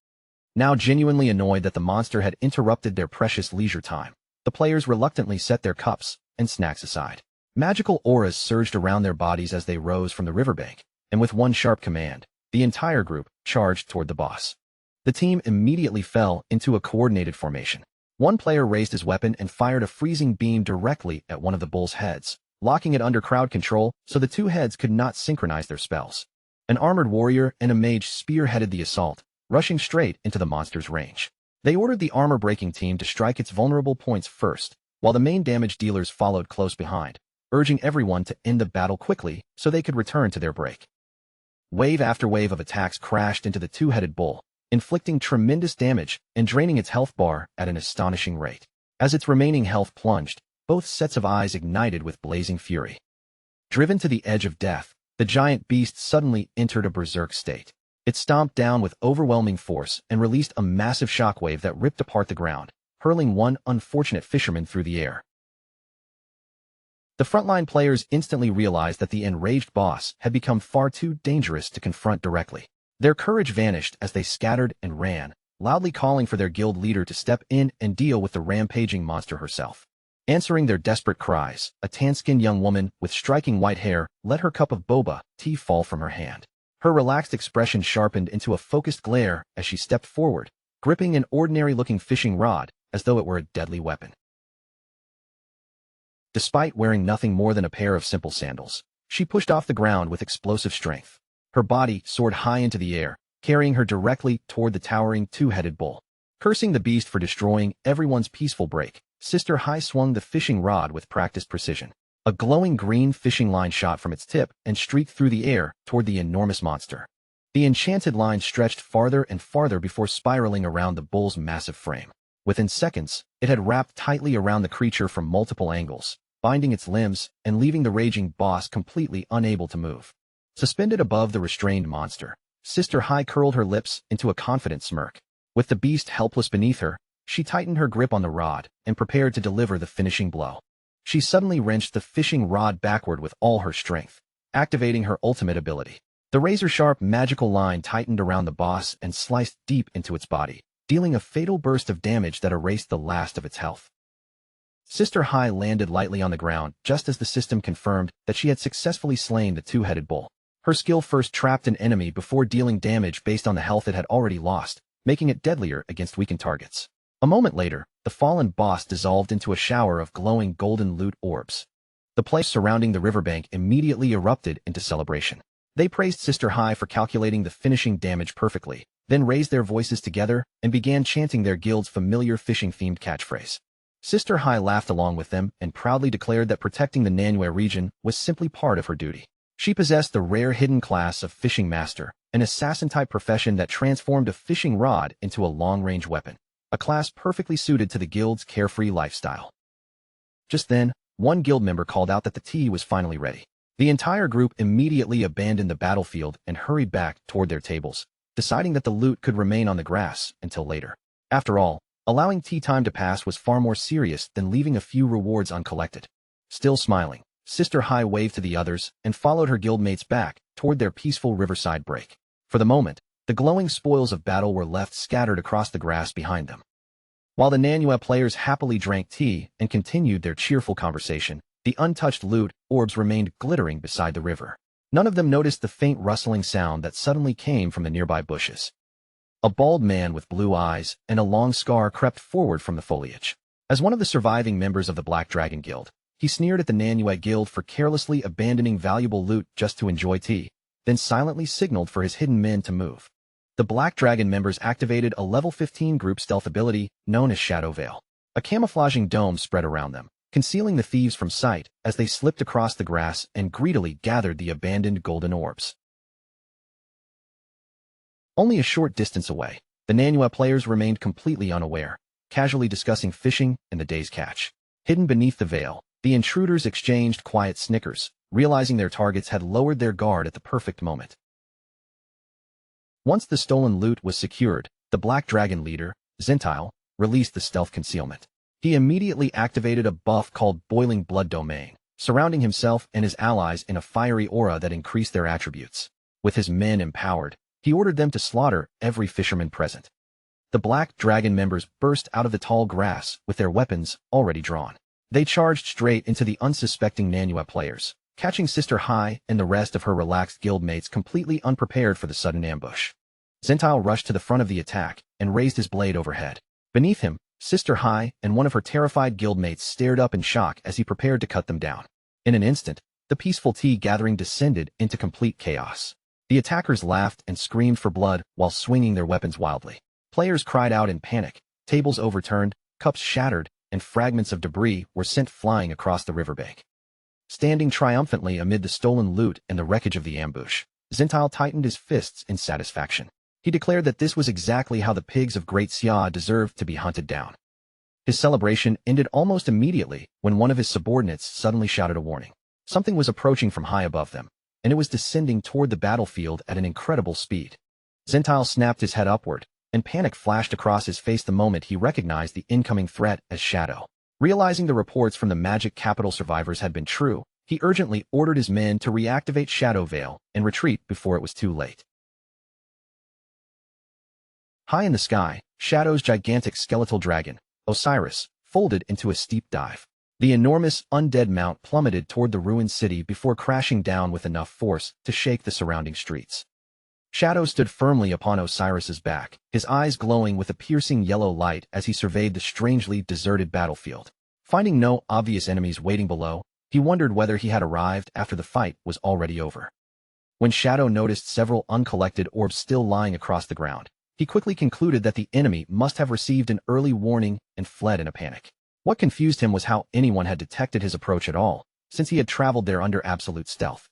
Now genuinely annoyed that the monster had interrupted their precious leisure time, the players reluctantly set their cups and snacks aside. Magical auras surged around their bodies as they rose from the riverbank, and with one sharp command, the entire group charged toward the boss. The team immediately fell into a coordinated formation. One player raised his weapon and fired a freezing beam directly at one of the bull's heads, locking it under crowd control so the two heads could not synchronize their spells. An armored warrior and a mage spearheaded the assault, rushing straight into the monster's range. They ordered the armor-breaking team to strike its vulnerable points first, while the main damage dealers followed close behind, urging everyone to end the battle quickly so they could return to their break. Wave after wave of attacks crashed into the two-headed bull, inflicting tremendous damage and draining its health bar at an astonishing rate. As its remaining health plunged, both sets of eyes ignited with blazing fury. Driven to the edge of death, the giant beast suddenly entered a berserk state. It stomped down with overwhelming force and released a massive shockwave that ripped apart the ground, hurling one unfortunate fisherman through the air. The frontline players instantly realized that the enraged boss had become far too dangerous to confront directly. Their courage vanished as they scattered and ran, loudly calling for their guild leader to step in and deal with the rampaging monster herself. Answering their desperate cries, a tan-skinned young woman with striking white hair let her cup of boba tea fall from her hand. Her relaxed expression sharpened into a focused glare as she stepped forward, gripping an ordinary-looking fishing rod as though it were a deadly weapon. Despite wearing nothing more than a pair of simple sandals, she pushed off the ground with explosive strength. Her body soared high into the air, carrying her directly toward the towering two-headed bull. Cursing the beast for destroying everyone's peaceful break, Sister Hai swung the fishing rod with practiced precision. A glowing green fishing line shot from its tip and streaked through the air toward the enormous monster. The enchanted line stretched farther and farther before spiraling around the bull's massive frame. Within seconds, it had wrapped tightly around the creature from multiple angles, binding its limbs and leaving the raging boss completely unable to move. Suspended above the restrained monster, Sister Hai curled her lips into a confident smirk. With the beast helpless beneath her, she tightened her grip on the rod and prepared to deliver the finishing blow. She suddenly wrenched the fishing rod backward with all her strength, activating her ultimate ability. The razor-sharp magical line tightened around the boss and sliced deep into its body, dealing a fatal burst of damage that erased the last of its health. Sister Hai landed lightly on the ground just as the system confirmed that she had successfully slain the two-headed bull. Her skill first trapped an enemy before dealing damage based on the health it had already lost, making it deadlier against weakened targets. A moment later, the fallen boss dissolved into a shower of glowing golden loot orbs. The place surrounding the riverbank immediately erupted into celebration. They praised Sister Hai for calculating the finishing damage perfectly, then raised their voices together and began chanting their guild's familiar fishing-themed catchphrase. Sister Hai laughed along with them and proudly declared that protecting the Nanhua region was simply part of her duty. She possessed the rare hidden class of fishing master, an assassin-type profession that transformed a fishing rod into a long-range weapon, a class perfectly suited to the guild's carefree lifestyle. Just then, one guild member called out that the tea was finally ready. The entire group immediately abandoned the battlefield and hurried back toward their tables, deciding that the loot could remain on the grass until later. After all, allowing tea time to pass was far more serious than leaving a few rewards uncollected. Still smiling, Sister Hai waved to the others and followed her guildmates back toward their peaceful riverside break. For the moment, the glowing spoils of battle were left scattered across the grass behind them. While the Manhwa players happily drank tea and continued their cheerful conversation, the untouched loot orbs remained glittering beside the river. None of them noticed the faint rustling sound that suddenly came from the nearby bushes. A bald man with blue eyes and a long scar crept forward from the foliage. As one of the surviving members of the Black Dragon Guild, he sneered at the Manhwa Guild for carelessly abandoning valuable loot just to enjoy tea, then silently signaled for his hidden men to move. The Black Dragon members activated a level 15 group stealth ability known as Shadow Veil. A camouflaging dome spread around them, concealing the thieves from sight as they slipped across the grass and greedily gathered the abandoned golden orbs. Only a short distance away, the Manhwa players remained completely unaware, casually discussing fishing and the day's catch. Hidden beneath the veil, the intruders exchanged quiet snickers, realizing their targets had lowered their guard at the perfect moment. Once the stolen loot was secured, the Black Dragon leader, Zentile, released the stealth concealment. He immediately activated a buff called Boiling Blood Domain, surrounding himself and his allies in a fiery aura that increased their attributes. With his men empowered, he ordered them to slaughter every fisherman present. The Black Dragon members burst out of the tall grass with their weapons already drawn. They charged straight into the unsuspecting Manhwa players, catching Sister Hai and the rest of her relaxed guildmates completely unprepared for the sudden ambush. Zentile rushed to the front of the attack and raised his blade overhead. Beneath him, Sister Hai and one of her terrified guildmates stared up in shock as he prepared to cut them down. In an instant, the peaceful tea gathering descended into complete chaos. The attackers laughed and screamed for blood while swinging their weapons wildly. Players cried out in panic, tables overturned, cups shattered, and fragments of debris were sent flying across the riverbank. Standing triumphantly amid the stolen loot and the wreckage of the ambush, Zentile tightened his fists in satisfaction. He declared that this was exactly how the pigs of Great Xia deserved to be hunted down. His celebration ended almost immediately when one of his subordinates suddenly shouted a warning. Something was approaching from high above them, and it was descending toward the battlefield at an incredible speed. Zentile snapped his head upward, and panic flashed across his face the moment he recognized the incoming threat as Shadow. Realizing the reports from the Magic Capital survivors had been true, he urgently ordered his men to reactivate Shadow Veil and retreat before it was too late. High in the sky, Shadow's gigantic skeletal dragon, Osiris, folded into a steep dive. The enormous undead mount plummeted toward the ruined city before crashing down with enough force to shake the surrounding streets. Shadow stood firmly upon Osiris's back, his eyes glowing with a piercing yellow light as he surveyed the strangely deserted battlefield. Finding no obvious enemies waiting below, he wondered whether he had arrived after the fight was already over. When Shadow noticed several uncollected orbs still lying across the ground, he quickly concluded that the enemy must have received an early warning and fled in a panic. What confused him was how anyone had detected his approach at all, since he had traveled there under absolute stealth.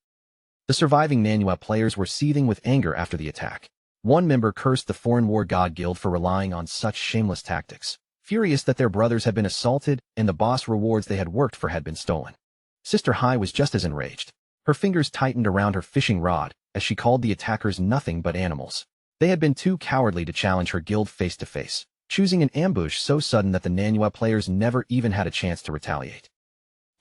The surviving Manhwa players were seething with anger after the attack. One member cursed the Foreign War God Guild for relying on such shameless tactics, furious that their brothers had been assaulted and the boss rewards they had worked for had been stolen. Sister Hai was just as enraged. Her fingers tightened around her fishing rod as she called the attackers nothing but animals. They had been too cowardly to challenge her guild face to face, choosing an ambush so sudden that the Manhwa players never even had a chance to retaliate.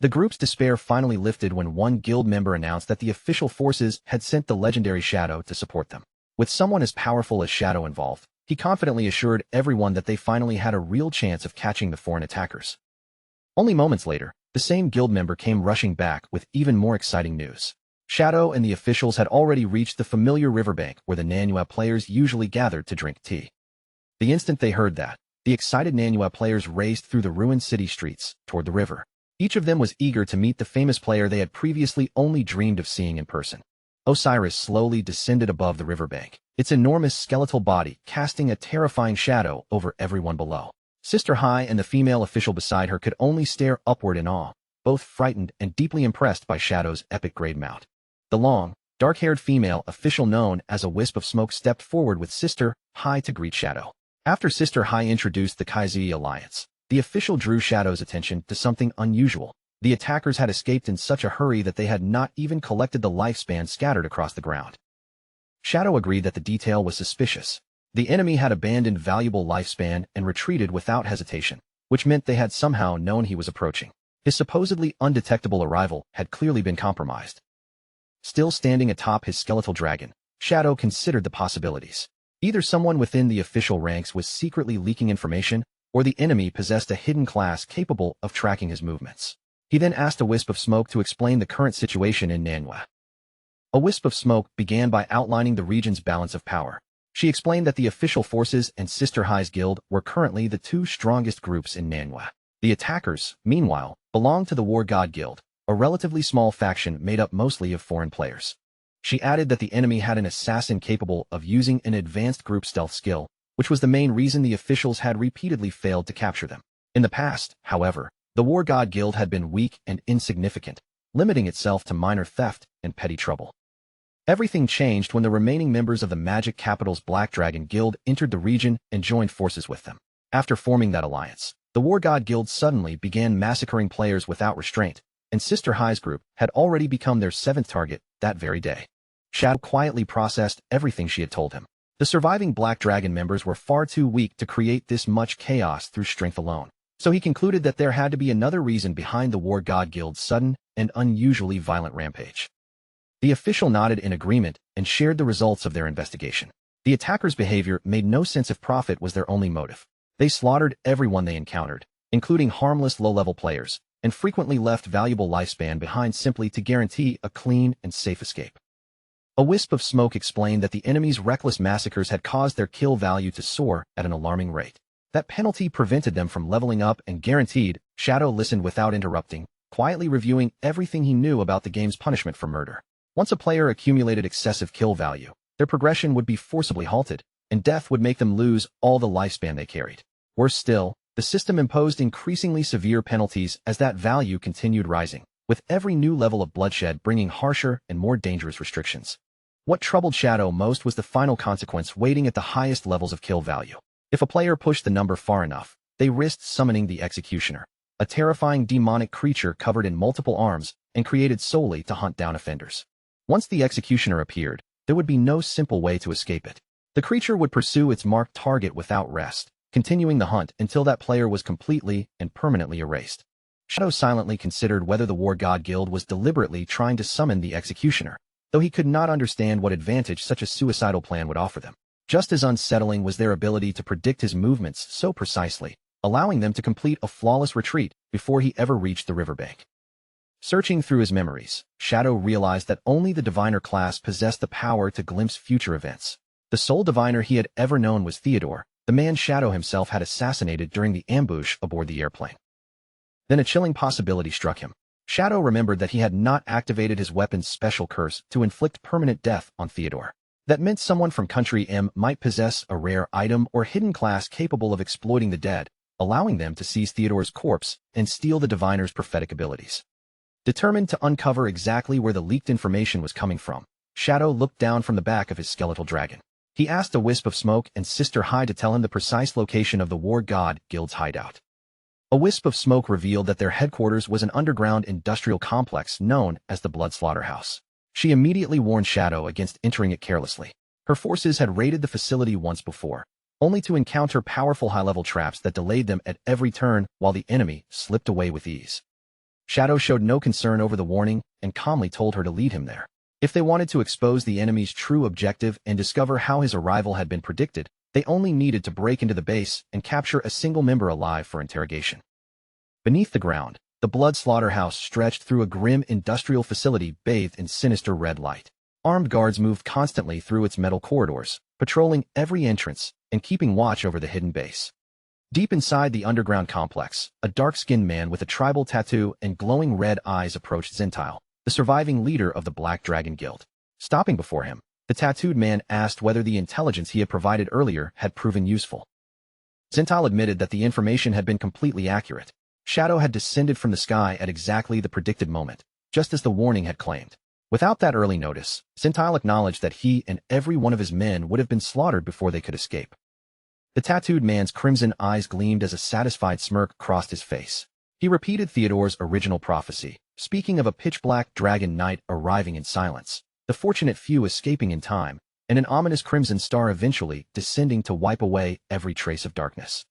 The group's despair finally lifted when one guild member announced that the official forces had sent the legendary Shadow to support them. With someone as powerful as Shadow involved, he confidently assured everyone that they finally had a real chance of catching the foreign attackers. Only moments later, the same guild member came rushing back with even more exciting news. Shadow and the officials had already reached the familiar riverbank where the Manhwa players usually gathered to drink tea. The instant they heard that, the excited Manhwa players raced through the ruined city streets toward the river. Each of them was eager to meet the famous player they had previously only dreamed of seeing in person. Osiris slowly descended above the riverbank, its enormous skeletal body casting a terrifying shadow over everyone below. Sister Hai and the female official beside her could only stare upward in awe, both frightened and deeply impressed by Shadow's epic great mount. The long, dark-haired female official known as a wisp of smoke stepped forward with Sister Hai to greet Shadow. After Sister Hai introduced the Kaizi Alliance, the official drew Shadow's attention to something unusual. The attackers had escaped in such a hurry that they had not even collected the lifespan scattered across the ground. Shadow agreed that the detail was suspicious. The enemy had abandoned valuable lifespan and retreated without hesitation, which meant they had somehow known he was approaching. His supposedly undetectable arrival had clearly been compromised. Still standing atop his skeletal dragon, Shadow considered the possibilities. Either someone within the official ranks was secretly leaking information, or the enemy possessed a hidden class capable of tracking his movements. He then asked a wisp of smoke to explain the current situation in Manhwa. A wisp of smoke began by outlining the region's balance of power. She explained that the official forces and Sister High's guild were currently the two strongest groups in Manhwa. The attackers, meanwhile, belonged to the War God Guild, a relatively small faction made up mostly of foreign players. She added that the enemy had an assassin capable of using an advanced group stealth skill, which was the main reason the officials had repeatedly failed to capture them. In the past, however, the War God Guild had been weak and insignificant, limiting itself to minor theft and petty trouble. Everything changed when the remaining members of the Magic Capital's Black Dragon Guild entered the region and joined forces with them. After forming that alliance, the War God Guild suddenly began massacring players without restraint, and Sister High's group had already become their seventh target that very day. Shadow quietly processed everything she had told him. The surviving Black Dragon members were far too weak to create this much chaos through strength alone, so he concluded that there had to be another reason behind the War God Guild's sudden and unusually violent rampage. The official nodded in agreement and shared the results of their investigation. The attackers' behavior made no sense if profit was their only motive. They slaughtered everyone they encountered, including harmless low-level players, and frequently left valuable lifespan behind simply to guarantee a clean and safe escape. A wisp of smoke explained that the enemy's reckless massacres had caused their kill value to soar at an alarming rate. That penalty prevented them from leveling up and guaranteed. Shadow listened without interrupting, quietly reviewing everything he knew about the game's punishment for murder. Once a player accumulated excessive kill value, their progression would be forcibly halted, and death would make them lose all the lifespan they carried. Worse still, the system imposed increasingly severe penalties as that value continued rising, with every new level of bloodshed bringing harsher and more dangerous restrictions. What troubled Shadow most was the final consequence waiting at the highest levels of kill value. If a player pushed the number far enough, they risked summoning the Executioner, a terrifying demonic creature covered in multiple arms and created solely to hunt down offenders. Once the Executioner appeared, there would be no simple way to escape it. The creature would pursue its marked target without rest, continuing the hunt until that player was completely and permanently erased. Shadow silently considered whether the War God Guild was deliberately trying to summon the Executioner, though he could not understand what advantage such a suicidal plan would offer them. Just as unsettling was their ability to predict his movements so precisely, allowing them to complete a flawless retreat before he ever reached the riverbank. Searching through his memories, Shadow realized that only the diviner class possessed the power to glimpse future events. The sole diviner he had ever known was Theodore, the man Shadow himself had assassinated during the ambush aboard the airplane. Then a chilling possibility struck him. Shadow remembered that he had not activated his weapon's special curse to inflict permanent death on Theodore. That meant someone from Country M might possess a rare item or hidden class capable of exploiting the dead, allowing them to seize Theodore's corpse and steal the diviner's prophetic abilities. Determined to uncover exactly where the leaked information was coming from, Shadow looked down from the back of his skeletal dragon. He asked a wisp of smoke and Sister High to tell him the precise location of the War God Guild's hideout. A wisp of smoke revealed that their headquarters was an underground industrial complex known as the Blood Slaughterhouse. She immediately warned Shadow against entering it carelessly. Her forces had raided the facility once before, only to encounter powerful high-level traps that delayed them at every turn while the enemy slipped away with ease. Shadow showed no concern over the warning and calmly told her to lead him there. If they wanted to expose the enemy's true objective and discover how his arrival had been predicted, they only needed to break into the base and capture a single member alive for interrogation. Beneath the ground, the Blood Slaughterhouse stretched through a grim industrial facility bathed in sinister red light. Armed guards moved constantly through its metal corridors, patrolling every entrance and keeping watch over the hidden base. Deep inside the underground complex, a dark-skinned man with a tribal tattoo and glowing red eyes approached Zentile, the surviving leader of the Black Dragon Guild. Stopping before him, the tattooed man asked whether the intelligence he had provided earlier had proven useful. Zentile admitted that the information had been completely accurate. Shadow had descended from the sky at exactly the predicted moment, just as the warning had claimed. Without that early notice, Zentile acknowledged that he and every one of his men would have been slaughtered before they could escape. The tattooed man's crimson eyes gleamed as a satisfied smirk crossed his face. He repeated Theodore's original prophecy, speaking of a pitch-black dragon knight arriving in silence, the fortunate few escaping in time, and an ominous crimson star eventually descending to wipe away every trace of darkness.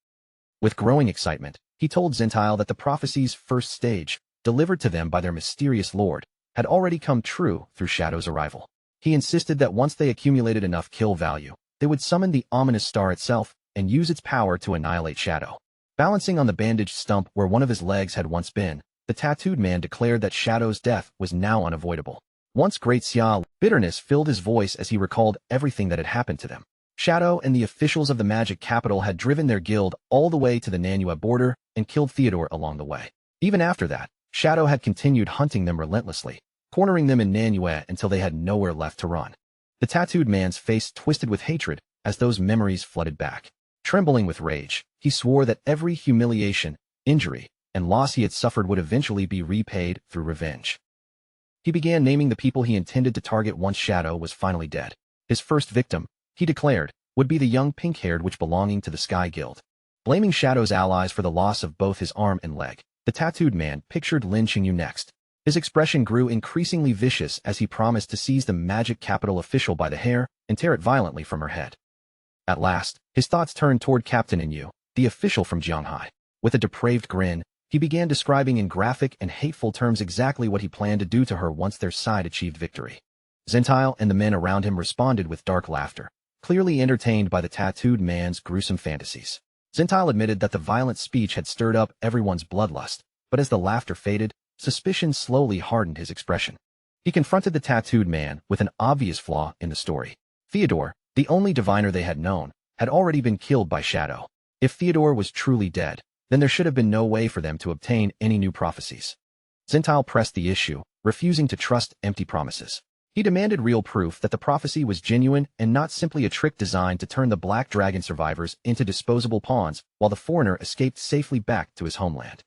With growing excitement, he told Zentile that the prophecy's first stage, delivered to them by their mysterious lord, had already come true through Shadow's arrival. He insisted that once they accumulated enough kill value, they would summon the ominous star itself and use its power to annihilate Shadow. Balancing on the bandaged stump where one of his legs had once been, the tattooed man declared that Shadow's death was now unavoidable. Once Great Xia, bitterness filled his voice as he recalled everything that had happened to them. Shadow and the officials of the magic capital had driven their guild all the way to the Manhwa border and killed Theodore along the way. Even after that, Shadow had continued hunting them relentlessly, cornering them in Manhwa until they had nowhere left to run. The tattooed man's face twisted with hatred as those memories flooded back. Trembling with rage, he swore that every humiliation, injury, and loss he had suffered would eventually be repaid through revenge. He began naming the people he intended to target once Shadow was finally dead. His first victim, he declared, would be the young pink-haired witch belonging to the Sky Guild. Blaming Shadow's allies for the loss of both his arm and leg, the tattooed man pictured Lin Qingyu next. His expression grew increasingly vicious as he promised to seize the magic capital official by the hair and tear it violently from her head. At last, his thoughts turned toward Captain Inyu, the official from Jianghai. With a depraved grin, he began describing in graphic and hateful terms exactly what he planned to do to her once their side achieved victory. Zentile and the men around him responded with dark laughter, clearly entertained by the tattooed man's gruesome fantasies. Zentile admitted that the violent speech had stirred up everyone's bloodlust, but as the laughter faded, suspicion slowly hardened his expression. He confronted the tattooed man with an obvious flaw in the story. Theodore, the only diviner they had known, had already been killed by Shadow. If Theodore was truly dead, then there should have been no way for them to obtain any new prophecies. Zentile pressed the issue, refusing to trust empty promises. He demanded real proof that the prophecy was genuine and not simply a trick designed to turn the Black Dragon survivors into disposable pawns while the foreigner escaped safely back to his homeland.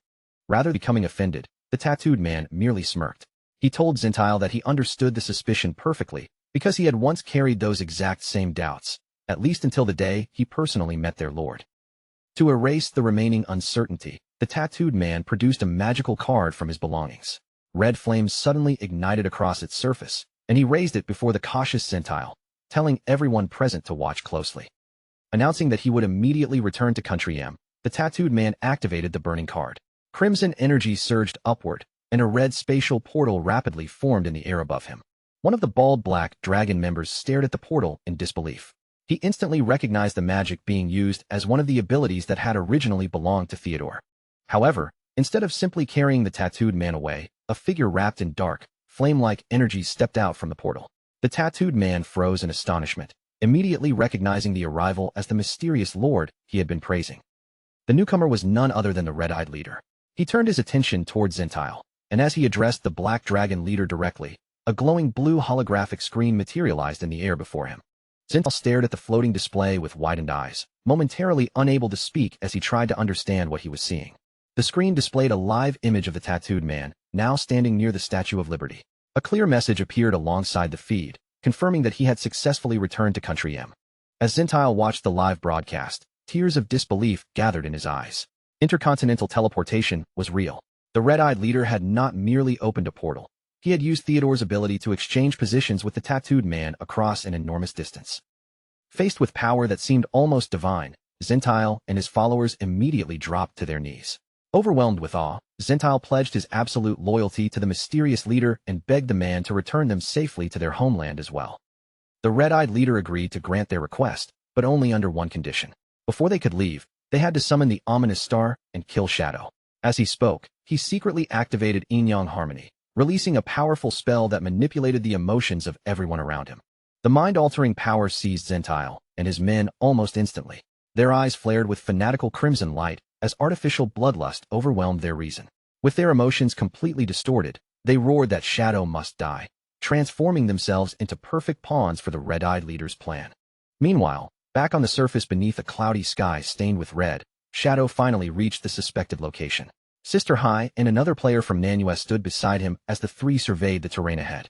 Rather than becoming offended, the tattooed man merely smirked. He told Zentile that he understood the suspicion perfectly because he had once carried those exact same doubts, at least until the day he personally met their lord. To erase the remaining uncertainty, the tattooed man produced a magical card from his belongings. Red flames suddenly ignited across its surface, and he raised it before the cautious Zentile, telling everyone present to watch closely. Announcing that he would immediately return to Country M, the tattooed man activated the burning card. Crimson energy surged upward, and a red spatial portal rapidly formed in the air above him. One of the bald Black Dragon members stared at the portal in disbelief. He instantly recognized the magic being used as one of the abilities that had originally belonged to Theodore. However, instead of simply carrying the tattooed man away, a figure wrapped in dark, flame-like energy stepped out from the portal. The tattooed man froze in astonishment, immediately recognizing the arrival as the mysterious lord he had been praising. The newcomer was none other than the red-eyed leader. He turned his attention towards Zentile, and as he addressed the Black Dragon leader directly, a glowing blue holographic screen materialized in the air before him. Zentile stared at the floating display with widened eyes, momentarily unable to speak as he tried to understand what he was seeing. The screen displayed a live image of the tattooed man, now standing near the Statue of Liberty. A clear message appeared alongside the feed, confirming that he had successfully returned to Country M. As Zentile watched the live broadcast, tears of disbelief gathered in his eyes. Intercontinental teleportation was real. The red-eyed leader had not merely opened a portal. He had used Theodore's ability to exchange positions with the tattooed man across an enormous distance. Faced with power that seemed almost divine, Zentile and his followers immediately dropped to their knees. Overwhelmed with awe, Zentile pledged his absolute loyalty to the mysterious leader and begged the man to return them safely to their homeland as well. The red-eyed leader agreed to grant their request, but only under one condition. Before they could leave, they had to summon the ominous star and kill Shadow. As he spoke, he secretly activated yin-yang harmony, releasing a powerful spell that manipulated the emotions of everyone around him. The mind-altering power seized Zentile and his men almost instantly. Their eyes flared with fanatical crimson light as artificial bloodlust overwhelmed their reason. With their emotions completely distorted, they roared that Shadow must die, transforming themselves into perfect pawns for the red-eyed leader's plan. Meanwhile, back on the surface beneath a cloudy sky stained with red, Shadow finally reached the suspected location. Sister Hai and another player from Manhwa stood beside him as the three surveyed the terrain ahead.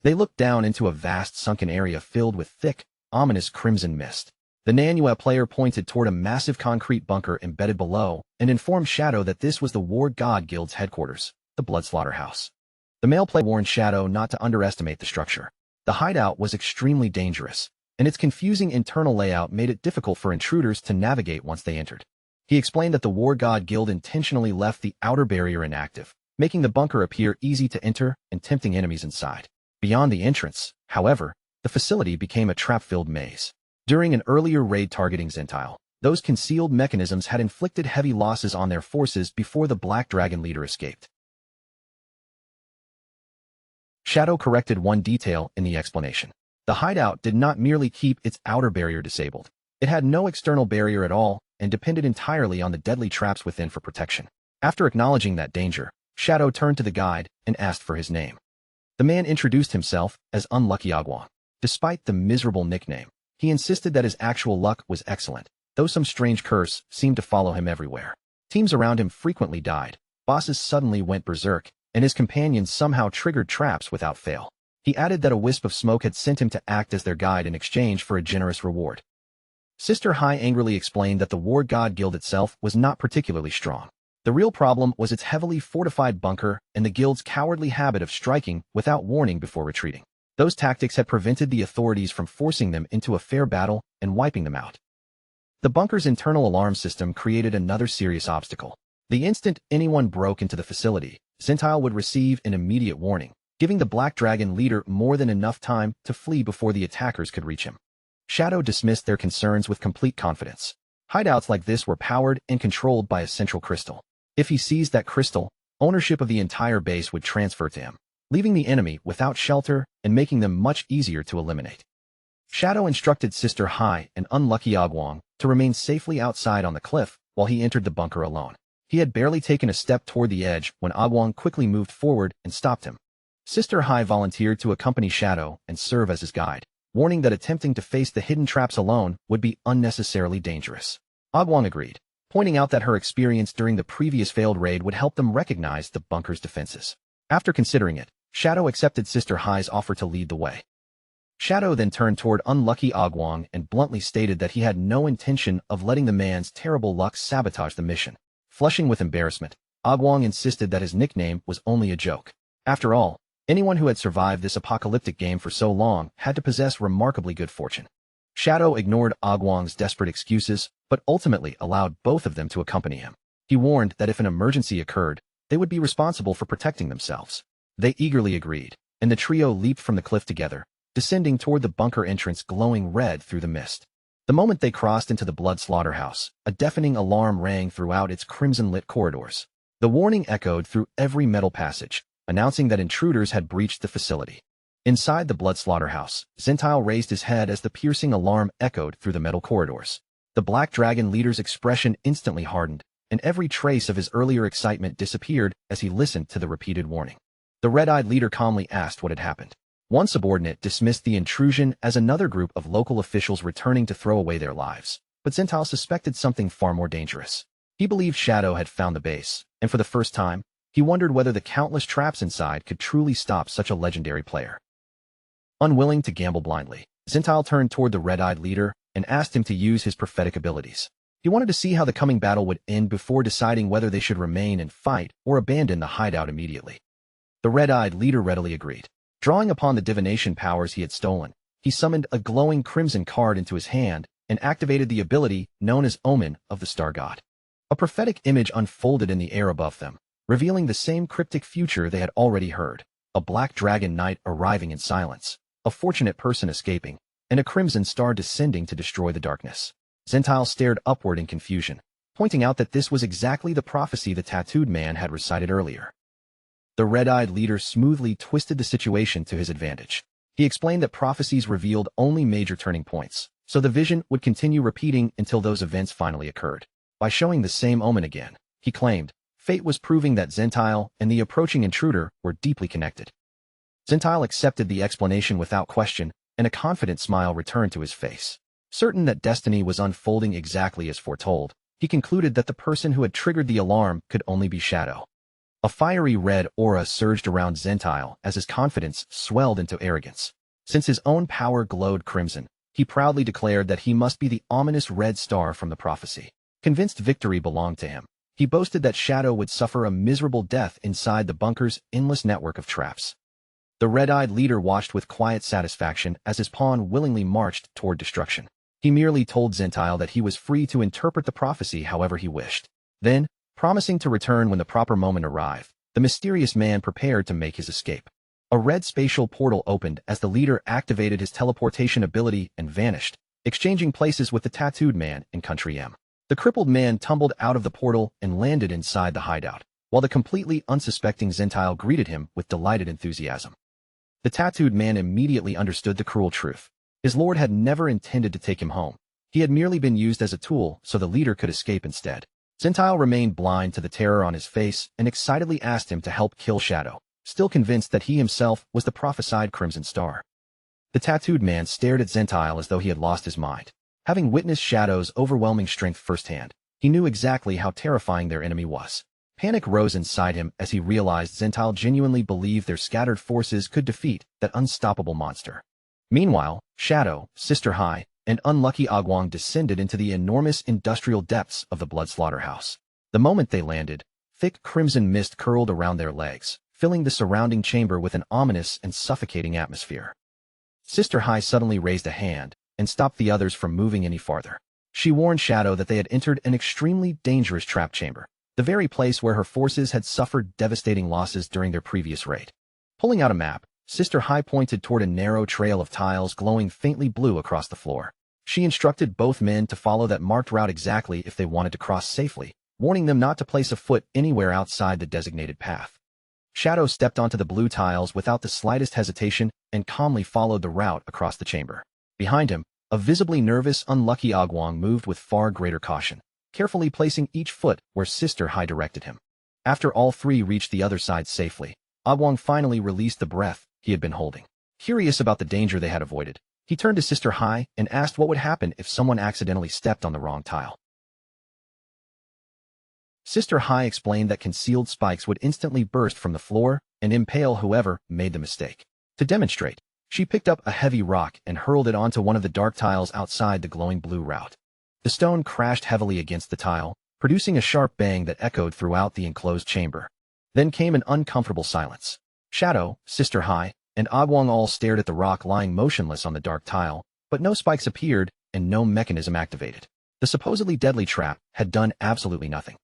They looked down into a vast sunken area filled with thick, ominous crimson mist. The Manhwa player pointed toward a massive concrete bunker embedded below and informed Shadow that this was the War God Guild's headquarters, the Blood Slaughterhouse. The male player warned Shadow not to underestimate the structure. The hideout was extremely dangerous, and its confusing internal layout made it difficult for intruders to navigate once they entered. He explained that the War God Guild intentionally left the outer barrier inactive, making the bunker appear easy to enter and tempting enemies inside. Beyond the entrance, however, the facility became a trap-filled maze. During an earlier raid targeting Zentile, those concealed mechanisms had inflicted heavy losses on their forces before the Black Dragon leader escaped. Shadow corrected one detail in the explanation. The hideout did not merely keep its outer barrier disabled. It had no external barrier at all and depended entirely on the deadly traps within for protection. After acknowledging that danger, Shadow turned to the guide and asked for his name. The man introduced himself as Unlucky Agwang. Despite the miserable nickname, he insisted that his actual luck was excellent, though some strange curse seemed to follow him everywhere. Teams around him frequently died, bosses suddenly went berserk, and his companions somehow triggered traps without fail. He added that a wisp of smoke had sent him to act as their guide in exchange for a generous reward. Sister Hai angrily explained that the War God Guild itself was not particularly strong. The real problem was its heavily fortified bunker and the guild's cowardly habit of striking without warning before retreating. Those tactics had prevented the authorities from forcing them into a fair battle and wiping them out. The bunker's internal alarm system created another serious obstacle. The instant anyone broke into the facility, Zentile would receive an immediate warning, giving the Black Dragon leader more than enough time to flee before the attackers could reach him. Shadow dismissed their concerns with complete confidence. Hideouts like this were powered and controlled by a central crystal. If he seized that crystal, ownership of the entire base would transfer to him, leaving the enemy without shelter and making them much easier to eliminate. Shadow instructed Sister Hai and Unlucky Agwang to remain safely outside on the cliff while he entered the bunker alone. He had barely taken a step toward the edge when Agwang quickly moved forward and stopped him. Sister Hai volunteered to accompany Shadow and serve as his guide, warning that attempting to face the hidden traps alone would be unnecessarily dangerous. Agwang agreed, pointing out that her experience during the previous failed raid would help them recognize the bunker's defenses. After considering it, Shadow accepted Sister Hai's offer to lead the way. Shadow then turned toward Unlucky Agwang and bluntly stated that he had no intention of letting the man's terrible luck sabotage the mission. Flushing with embarrassment, Agwang insisted that his nickname was only a joke. After all, anyone who had survived this apocalyptic game for so long had to possess remarkably good fortune. Shadow ignored Agwang's desperate excuses, but ultimately allowed both of them to accompany him. He warned that if an emergency occurred, they would be responsible for protecting themselves. They eagerly agreed, and the trio leaped from the cliff together, descending toward the bunker entrance glowing red through the mist. The moment they crossed into the Blood Slaughterhouse, a deafening alarm rang throughout its crimson-lit corridors. The warning echoed through every metal passage, announcing that intruders had breached the facility. Inside the Blood Slaughterhouse, Zentile raised his head as the piercing alarm echoed through the metal corridors. The Black Dragon leader's expression instantly hardened, and every trace of his earlier excitement disappeared as he listened to the repeated warning. The red-eyed leader calmly asked what had happened. One subordinate dismissed the intrusion as another group of local officials returning to throw away their lives, but Zentile suspected something far more dangerous. He believed Shadow had found the base, and for the first time, he wondered whether the countless traps inside could truly stop such a legendary player. Unwilling to gamble blindly, Zentile turned toward the red-eyed leader and asked him to use his prophetic abilities. He wanted to see how the coming battle would end before deciding whether they should remain and fight or abandon the hideout immediately. The red-eyed leader readily agreed. Drawing upon the divination powers he had stolen, he summoned a glowing crimson card into his hand and activated the ability known as Omen of the Star God. A prophetic image unfolded in the air above them, revealing the same cryptic future they had already heard: a black dragon knight arriving in silence, a fortunate person escaping, and a crimson star descending to destroy the darkness. Zentile stared upward in confusion, pointing out that this was exactly the prophecy the tattooed man had recited earlier. The red-eyed leader smoothly twisted the situation to his advantage. He explained that prophecies revealed only major turning points, so the vision would continue repeating until those events finally occurred. By showing the same omen again, he claimed, fate was proving that Zentile and the approaching intruder were deeply connected. Zentile accepted the explanation without question, and a confident smile returned to his face. Certain that destiny was unfolding exactly as foretold, he concluded that the person who had triggered the alarm could only be Shadow. A fiery red aura surged around Zentile as his confidence swelled into arrogance. Since his own power glowed crimson, he proudly declared that he must be the ominous red star from the prophecy. Convinced victory belonged to him, he boasted that Shadow would suffer a miserable death inside the bunker's endless network of traps. The red-eyed leader watched with quiet satisfaction as his pawn willingly marched toward destruction. He merely told Zentile that he was free to interpret the prophecy however he wished. Then, promising to return when the proper moment arrived, the mysterious man prepared to make his escape. A red spatial portal opened as the leader activated his teleportation ability and vanished, exchanging places with the tattooed man in Country M. The crippled man tumbled out of the portal and landed inside the hideout, while the completely unsuspecting Zentile greeted him with delighted enthusiasm. The tattooed man immediately understood the cruel truth. His lord had never intended to take him home. He had merely been used as a tool so the leader could escape instead. Zentile remained blind to the terror on his face and excitedly asked him to help kill Shadow, still convinced that he himself was the prophesied Crimson Star. The tattooed man stared at Zentile as though he had lost his mind. Having witnessed Shadow's overwhelming strength firsthand, he knew exactly how terrifying their enemy was. Panic rose inside him as he realized Zentile genuinely believed their scattered forces could defeat that unstoppable monster. Meanwhile, Shadow, Sister Hai, and unlucky Agwang descended into the enormous industrial depths of the blood slaughterhouse. The moment they landed, thick crimson mist curled around their legs, filling the surrounding chamber with an ominous and suffocating atmosphere. Sister Hai suddenly raised a hand and stopped the others from moving any farther. She warned Shadow that they had entered an extremely dangerous trap chamber, the very place where her forces had suffered devastating losses during their previous raid. Pulling out a map, Sister Hai pointed toward a narrow trail of tiles glowing faintly blue across the floor. She instructed both men to follow that marked route exactly if they wanted to cross safely, warning them not to place a foot anywhere outside the designated path. Shadow stepped onto the blue tiles without the slightest hesitation and calmly followed the route across the chamber. Behind him, a visibly nervous, unlucky Agwang moved with far greater caution, carefully placing each foot where Sister Hai directed him. After all three reached the other side safely, Agwang finally released the breath he had been holding. Curious about the danger they had avoided, he turned to Sister Hai and asked what would happen if someone accidentally stepped on the wrong tile. Sister Hai explained that concealed spikes would instantly burst from the floor and impale whoever made the mistake. To demonstrate, she picked up a heavy rock and hurled it onto one of the dark tiles outside the glowing blue route. The stone crashed heavily against the tile, producing a sharp bang that echoed throughout the enclosed chamber. Then came an uncomfortable silence. Shadow, Sister Hai, and Agwang all stared at the rock lying motionless on the dark tile, but no spikes appeared and no mechanism activated. The supposedly deadly trap had done absolutely nothing.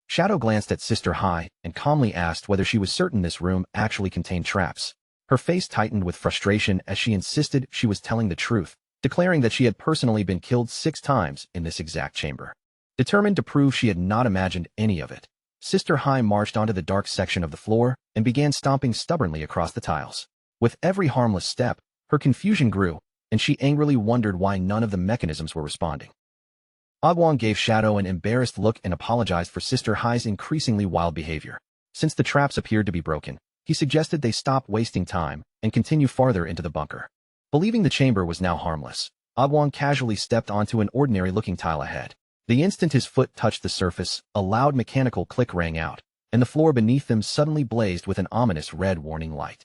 Shadow glanced at Sister Hai and calmly asked whether she was certain this room actually contained traps. Her face tightened with frustration as she insisted she was telling the truth, declaring that she had personally been killed 6 times in this exact chamber. Determined to prove she had not imagined any of it, Sister Hai marched onto the dark section of the floor and began stomping stubbornly across the tiles. With every harmless step, her confusion grew, and she angrily wondered why none of the mechanisms were responding. Agwang gave Shadow an embarrassed look and apologized for Sister Hai's increasingly wild behavior. Since the traps appeared to be broken, he suggested they stop wasting time and continue farther into the bunker. Believing the chamber was now harmless, Agwang casually stepped onto an ordinary-looking tile ahead. The instant his foot touched the surface, a loud mechanical click rang out, and the floor beneath them suddenly blazed with an ominous red warning light.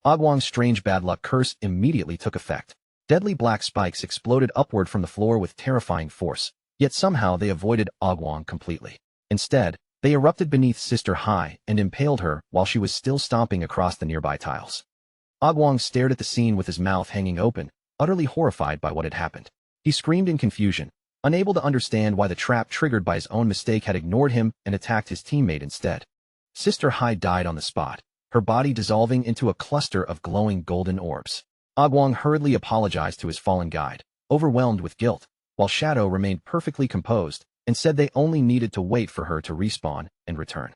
Agwang's strange bad luck curse immediately took effect. Deadly black spikes exploded upward from the floor with terrifying force, yet somehow they avoided Agwang completely. Instead, they erupted beneath Sister Hai and impaled her while she was still stomping across the nearby tiles. Agwang stared at the scene with his mouth hanging open, utterly horrified by what had happened. He screamed in confusion, unable to understand why the trap triggered by his own mistake had ignored him and attacked his teammate instead. Sister Hai died on the spot, her body dissolving into a cluster of glowing golden orbs. Agwang hurriedly apologized to his fallen guide, overwhelmed with guilt, while Shadow remained perfectly composed and said they only needed to wait for her to respawn and return.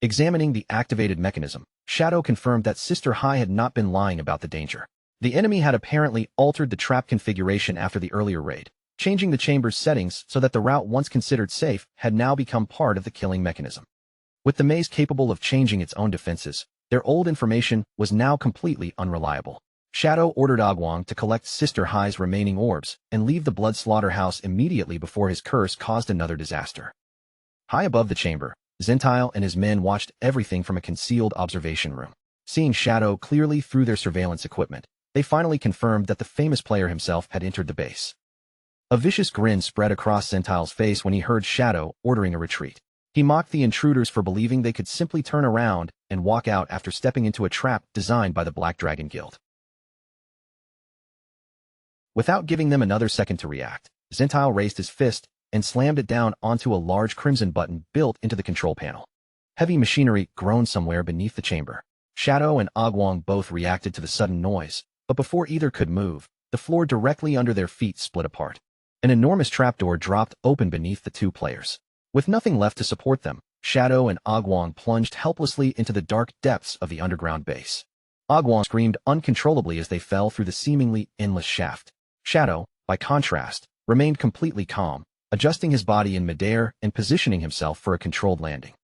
Examining the activated mechanism, Shadow confirmed that Sister Hai had not been lying about the danger. The enemy had apparently altered the trap configuration after the earlier raid, changing the chamber's settings so that the route once considered safe had now become part of the killing mechanism. With the maze capable of changing its own defenses, their old information was now completely unreliable. Shadow ordered Agwang to collect Sister Hai's remaining orbs and leave the blood slaughterhouse immediately before his curse caused another disaster. High above the chamber, Zentile and his men watched everything from a concealed observation room. Seeing Shadow clearly through their surveillance equipment, they finally confirmed that the famous player himself had entered the base. A vicious grin spread across Zentile's face when he heard Shadow ordering a retreat. He mocked the intruders for believing they could simply turn around and walk out after stepping into a trap designed by the Black Dragon Guild. Without giving them another second to react, Zentile raised his fist and slammed it down onto a large crimson button built into the control panel. Heavy machinery groaned somewhere beneath the chamber. Shadow and Agwong both reacted to the sudden noise, but before either could move, the floor directly under their feet split apart. An enormous trapdoor dropped open beneath the two players. With nothing left to support them, Shadow and Agwong plunged helplessly into the dark depths of the underground base. Agwong screamed uncontrollably as they fell through the seemingly endless shaft. Shadow, by contrast, remained completely calm, adjusting his body in midair and positioning himself for a controlled landing.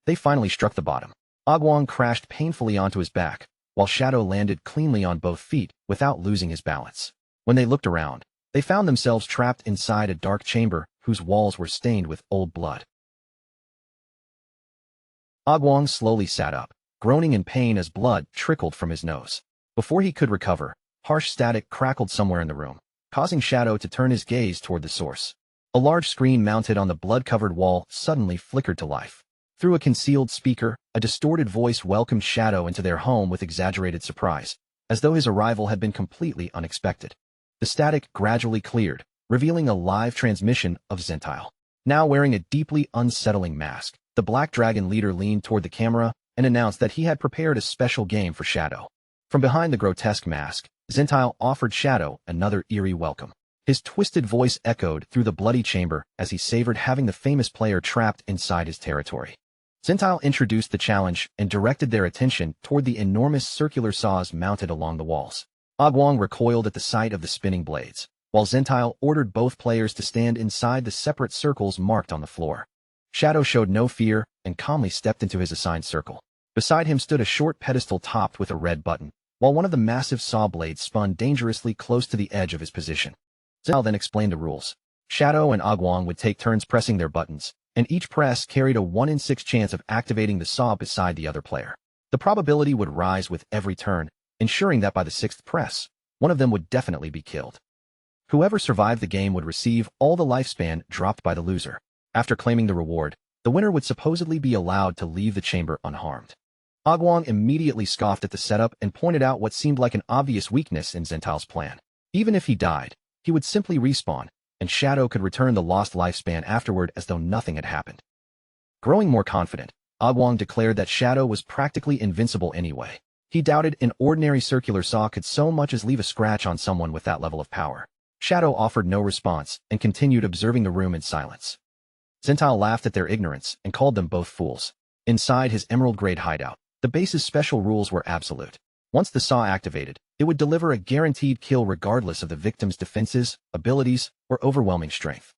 They finally struck the bottom. Agwong crashed painfully onto his back, while Shadow landed cleanly on both feet without losing his balance. When they looked around, they found themselves trapped inside a dark chamber whose walls were stained with old blood. Agwong slowly sat up, groaning in pain as blood trickled from his nose. Before he could recover, harsh static crackled somewhere in the room, causing Shadow to turn his gaze toward the source. A large screen mounted on the blood-covered wall suddenly flickered to life. Through a concealed speaker, a distorted voice welcomed Shadow into their home with exaggerated surprise, as though his arrival had been completely unexpected. The static gradually cleared, revealing a live transmission of Zentile. Now wearing a deeply unsettling mask, the Black Dragon leader leaned toward the camera and announced that he had prepared a special game for Shadow. From behind the grotesque mask, Zentile offered Shadow another eerie welcome. His twisted voice echoed through the bloody chamber as he savored having the famous player trapped inside his territory. Zentile introduced the challenge and directed their attention toward the enormous circular saws mounted along the walls. Agwong recoiled at the sight of the spinning blades, while Zentile ordered both players to stand inside the separate circles marked on the floor. Shadow showed no fear and calmly stepped into his assigned circle. Beside him stood a short pedestal topped with a red button, while one of the massive saw blades spun dangerously close to the edge of his position. Zentile then explained the rules. Shadow and Agwong would take turns pressing their buttons, and each press carried a 1 in 6 chance of activating the saw beside the other player. The probability would rise with every turn, ensuring that by the 6th press, one of them would definitely be killed. Whoever survived the game would receive all the lifespan dropped by the loser. After claiming the reward, the winner would supposedly be allowed to leave the chamber unharmed. Agwong immediately scoffed at the setup and pointed out what seemed like an obvious weakness in Zentile's plan. Even if he died, he would simply respawn, and Shadow could return the lost lifespan afterward as though nothing had happened. Growing more confident, Agwong declared that Shadow was practically invincible anyway. He doubted an ordinary circular saw could so much as leave a scratch on someone with that level of power. Shadow offered no response and continued observing the room in silence. Zentile laughed at their ignorance and called them both fools. Inside his emerald-grade hideout, the base's special rules were absolute. Once the saw activated, it would deliver a guaranteed kill regardless of the victim's defenses, abilities, or overwhelming strength.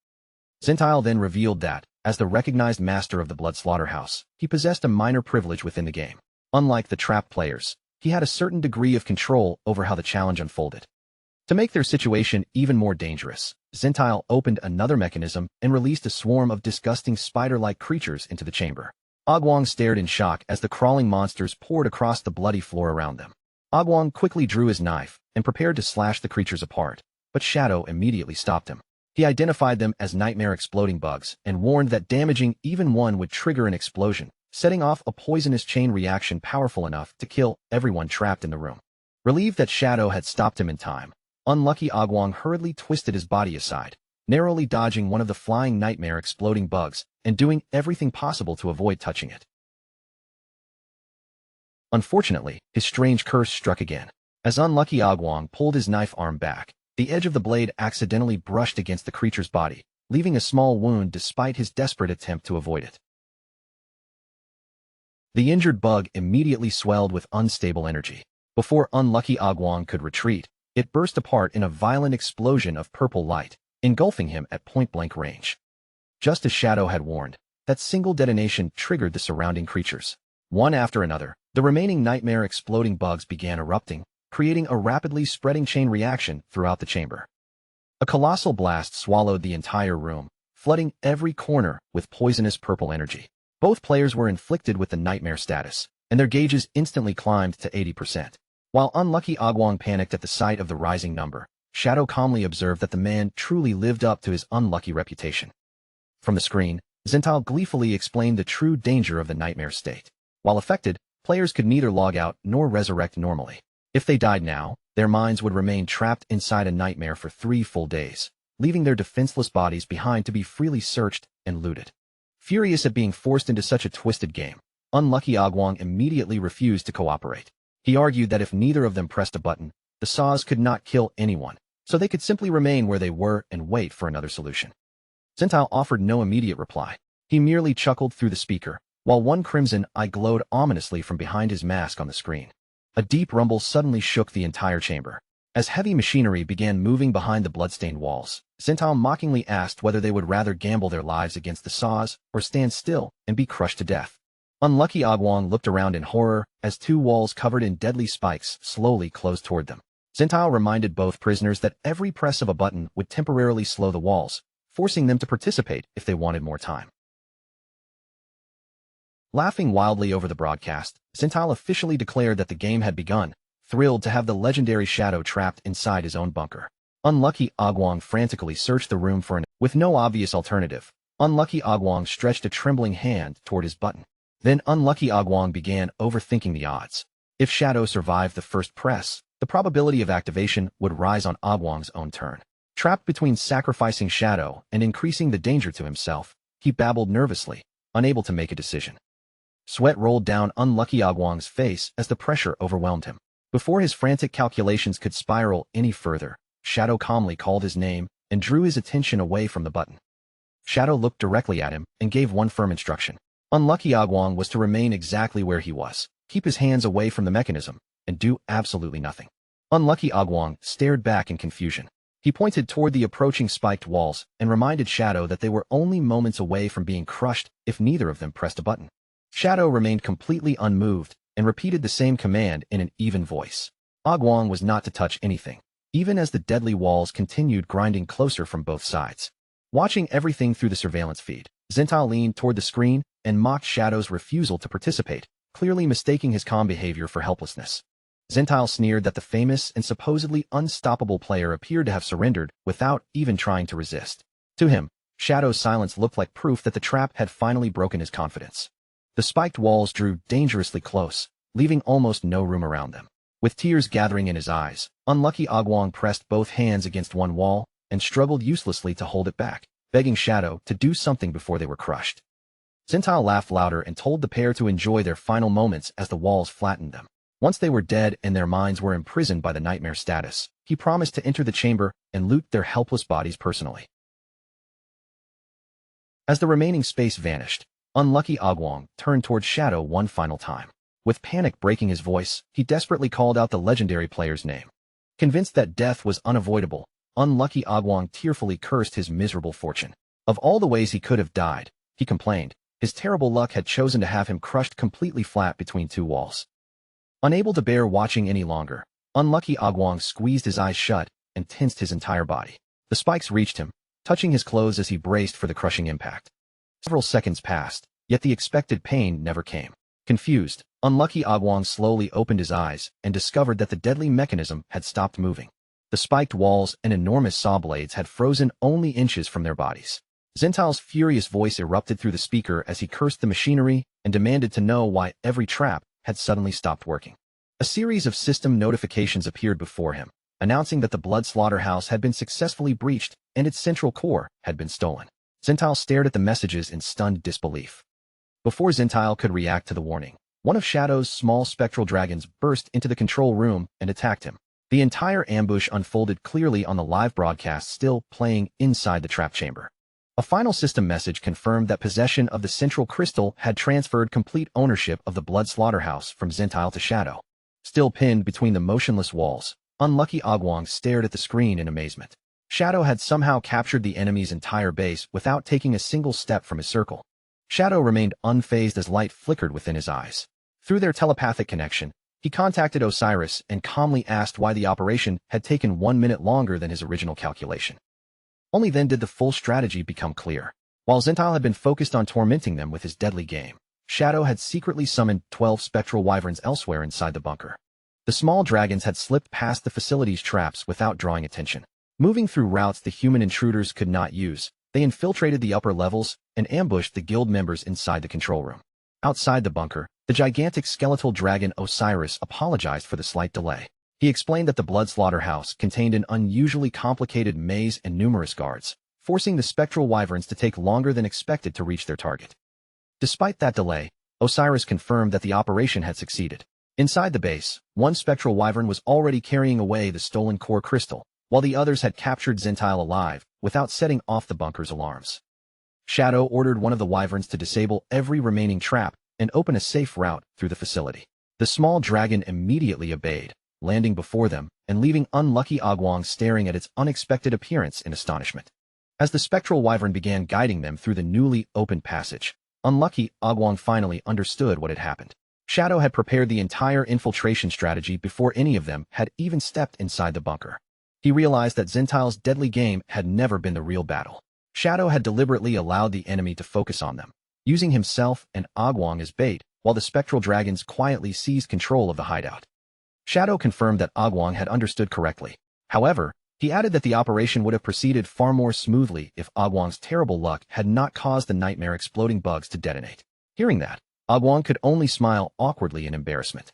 Zentile then revealed that, as the recognized master of the Blood Slaughterhouse, he possessed a minor privilege within the game. Unlike the trapped players, he had a certain degree of control over how the challenge unfolded. To make their situation even more dangerous, Zentile opened another mechanism and released a swarm of disgusting spider-like creatures into the chamber. Agwong stared in shock as the crawling monsters poured across the bloody floor around them. Agwong quickly drew his knife and prepared to slash the creatures apart, but Shadow immediately stopped him. He identified them as nightmare exploding bugs and warned that damaging even one would trigger an explosion, setting off a poisonous chain reaction powerful enough to kill everyone trapped in the room. Relieved that Shadow had stopped him in time, unlucky Agwong hurriedly twisted his body aside, narrowly dodging one of the flying nightmare exploding bugs and doing everything possible to avoid touching it. Unfortunately, his strange curse struck again. As unlucky Agwong pulled his knife arm back, the edge of the blade accidentally brushed against the creature's body, leaving a small wound despite his desperate attempt to avoid it. The injured bug immediately swelled with unstable energy. Before unlucky Agwong could retreat, it burst apart in a violent explosion of purple light, engulfing him at point-blank range. Just as Shadow had warned, that single detonation triggered the surrounding creatures. One after another, the remaining nightmare exploding bugs began erupting, creating a rapidly spreading chain reaction throughout the chamber. A colossal blast swallowed the entire room, flooding every corner with poisonous purple energy. Both players were inflicted with the nightmare status, and their gauges instantly climbed to 80%. While unlucky Agwong panicked at the sight of the rising number, Shadow calmly observed that the man truly lived up to his unlucky reputation. From the screen, Zintal gleefully explained the true danger of the nightmare state. While affected, players could neither log out nor resurrect normally. If they died now, their minds would remain trapped inside a nightmare for 3 full days, leaving their defenseless bodies behind to be freely searched and looted. Furious at being forced into such a twisted game, unlucky Agwong immediately refused to cooperate. He argued that if neither of them pressed a button, the saws could not kill anyone, so they could simply remain where they were and wait for another solution. Zintal offered no immediate reply. He merely chuckled through the speaker, while one crimson eye glowed ominously from behind his mask on the screen. A deep rumble suddenly shook the entire chamber. As heavy machinery began moving behind the bloodstained walls, Zintal mockingly asked whether they would rather gamble their lives against the saws or stand still and be crushed to death. Unlucky Agwong looked around in horror as 2 walls covered in deadly spikes slowly closed toward them. Zintal reminded both prisoners that every press of a button would temporarily slow the walls, forcing them to participate if they wanted more time. Laughing wildly over the broadcast, Zintal officially declared that the game had begun, thrilled to have the legendary Shadow trapped inside his own bunker. Unlucky Agwong frantically searched the room with no obvious alternative. Unlucky Agwong stretched a trembling hand toward his button. Then unlucky Agwong began overthinking the odds. If Shadow survived the first press, the probability of activation would rise on Agwong's own turn. Trapped between sacrificing Shadow and increasing the danger to himself, he babbled nervously, unable to make a decision. Sweat rolled down unlucky Agwong's face as the pressure overwhelmed him. Before his frantic calculations could spiral any further, Shadow calmly called his name and drew his attention away from the button. Shadow looked directly at him and gave one firm instruction. Unlucky Agwong was to remain exactly where he was, keep his hands away from the mechanism, and do absolutely nothing. Unlucky Agwong stared back in confusion. He pointed toward the approaching spiked walls and reminded Shadow that they were only moments away from being crushed if neither of them pressed a button. Shadow remained completely unmoved and repeated the same command in an even voice. Agwong was not to touch anything, even as the deadly walls continued grinding closer from both sides. Watching everything through the surveillance feed, Zintal leaned toward the screen and mocked Shadow's refusal to participate, clearly mistaking his calm behavior for helplessness. Zintal sneered that the famous and supposedly unstoppable player appeared to have surrendered without even trying to resist. To him, Shadow's silence looked like proof that the trap had finally broken his confidence. The spiked walls drew dangerously close, leaving almost no room around them. With tears gathering in his eyes, unlucky Agwong pressed both hands against one wall and struggled uselessly to hold it back, begging Shadow to do something before they were crushed. Zintal laughed louder and told the pair to enjoy their final moments as the walls flattened them. Once they were dead and their minds were imprisoned by the nightmare status, he promised to enter the chamber and loot their helpless bodies personally. As the remaining space vanished, unlucky Agwong turned toward Shadow one final time. With panic breaking his voice, he desperately called out the legendary player's name. Convinced that death was unavoidable, unlucky Agwong tearfully cursed his miserable fortune. Of all the ways he could have died, he complained, his terrible luck had chosen to have him crushed completely flat between 2 walls. Unable to bear watching any longer, unlucky Agwong squeezed his eyes shut and tensed his entire body. The spikes reached him, touching his clothes as he braced for the crushing impact. Several seconds passed, yet the expected pain never came. Confused, unlucky Agwong slowly opened his eyes and discovered that the deadly mechanism had stopped moving. The spiked walls and enormous saw blades had frozen only inches from their bodies. Zintal's furious voice erupted through the speaker as he cursed the machinery and demanded to know why every trap had suddenly stopped working. A series of system notifications appeared before him, announcing that the blood slaughterhouse had been successfully breached and its central core had been stolen. Zintal stared at the messages in stunned disbelief. Before Zintal could react to the warning, one of Shadow's small spectral dragons burst into the control room and attacked him. The entire ambush unfolded clearly on the live broadcast still playing inside the trap chamber. A final system message confirmed that possession of the central crystal had transferred complete ownership of the blood slaughterhouse from Zintal to Shadow. Still pinned between the motionless walls, unlucky Agwong stared at the screen in amazement. Shadow had somehow captured the enemy's entire base without taking a single step from his circle. Shadow remained unfazed as light flickered within his eyes. Through their telepathic connection, he contacted Osiris and calmly asked why the operation had taken 1 minute longer than his original calculation. Only then did the full strategy become clear. While Zintal had been focused on tormenting them with his deadly game, Shadow had secretly summoned 12 spectral wyverns elsewhere inside the bunker. The small dragons had slipped past the facility's traps without drawing attention. Moving through routes the human intruders could not use, they infiltrated the upper levels and ambushed the guild members inside the control room. Outside the bunker, the gigantic skeletal dragon Osiris apologized for the slight delay. He explained that the blood slaughterhouse contained an unusually complicated maze and numerous guards, forcing the spectral wyverns to take longer than expected to reach their target. Despite that delay, Osiris confirmed that the operation had succeeded. Inside the base, one spectral wyvern was already carrying away the stolen core crystal, while the others had captured Zentile alive without setting off the bunker's alarms. Shadow ordered one of the wyverns to disable every remaining trap and open a safe route through the facility. The small dragon immediately obeyed, landing before them and leaving unlucky Agwong staring at its unexpected appearance in astonishment. As the spectral wyvern began guiding them through the newly opened passage, unlucky Agwong finally understood what had happened. Shadow had prepared the entire infiltration strategy before any of them had even stepped inside the bunker. He realized that Zentile's deadly game had never been the real battle. Shadow had deliberately allowed the enemy to focus on them, using himself and Agwong as bait, while the spectral dragons quietly seized control of the hideout. Shadow confirmed that Agwong had understood correctly. However, he added that the operation would have proceeded far more smoothly if Agwong's terrible luck had not caused the nightmare exploding bugs to detonate. Hearing that, Agwong could only smile awkwardly in embarrassment.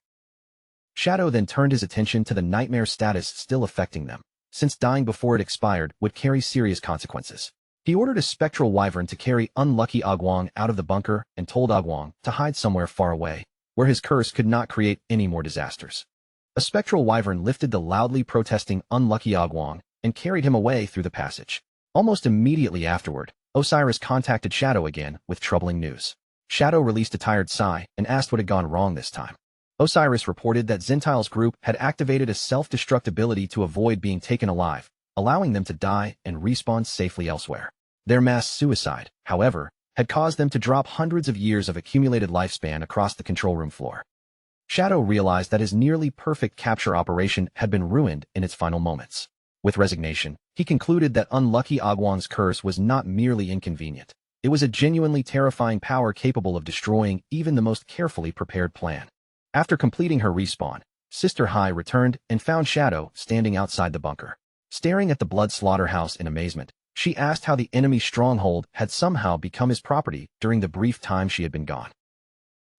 Shadow then turned his attention to the nightmare status still affecting them, since dying before it expired would carry serious consequences. He ordered a spectral wyvern to carry unlucky Agwong out of the bunker and told Agwong to hide somewhere far away, where his curse could not create any more disasters. A spectral wyvern lifted the loudly protesting unlucky Agwong and carried him away through the passage. Almost immediately afterward, Osiris contacted Shadow again with troubling news. Shadow released a tired sigh and asked what had gone wrong this time. Osiris reported that Zentile's group had activated a self-destruct ability to avoid being taken alive, allowing them to die and respawn safely elsewhere. Their mass suicide, however, had caused them to drop hundreds of years of accumulated lifespan across the control room floor. Shadow realized that his nearly perfect capture operation had been ruined in its final moments. With resignation, he concluded that unlucky Agwong's curse was not merely inconvenient. It was a genuinely terrifying power capable of destroying even the most carefully prepared plan. After completing her respawn, Sister Hai returned and found Shadow standing outside the bunker. Staring at the blood slaughterhouse in amazement, she asked how the enemy stronghold had somehow become his property during the brief time she had been gone.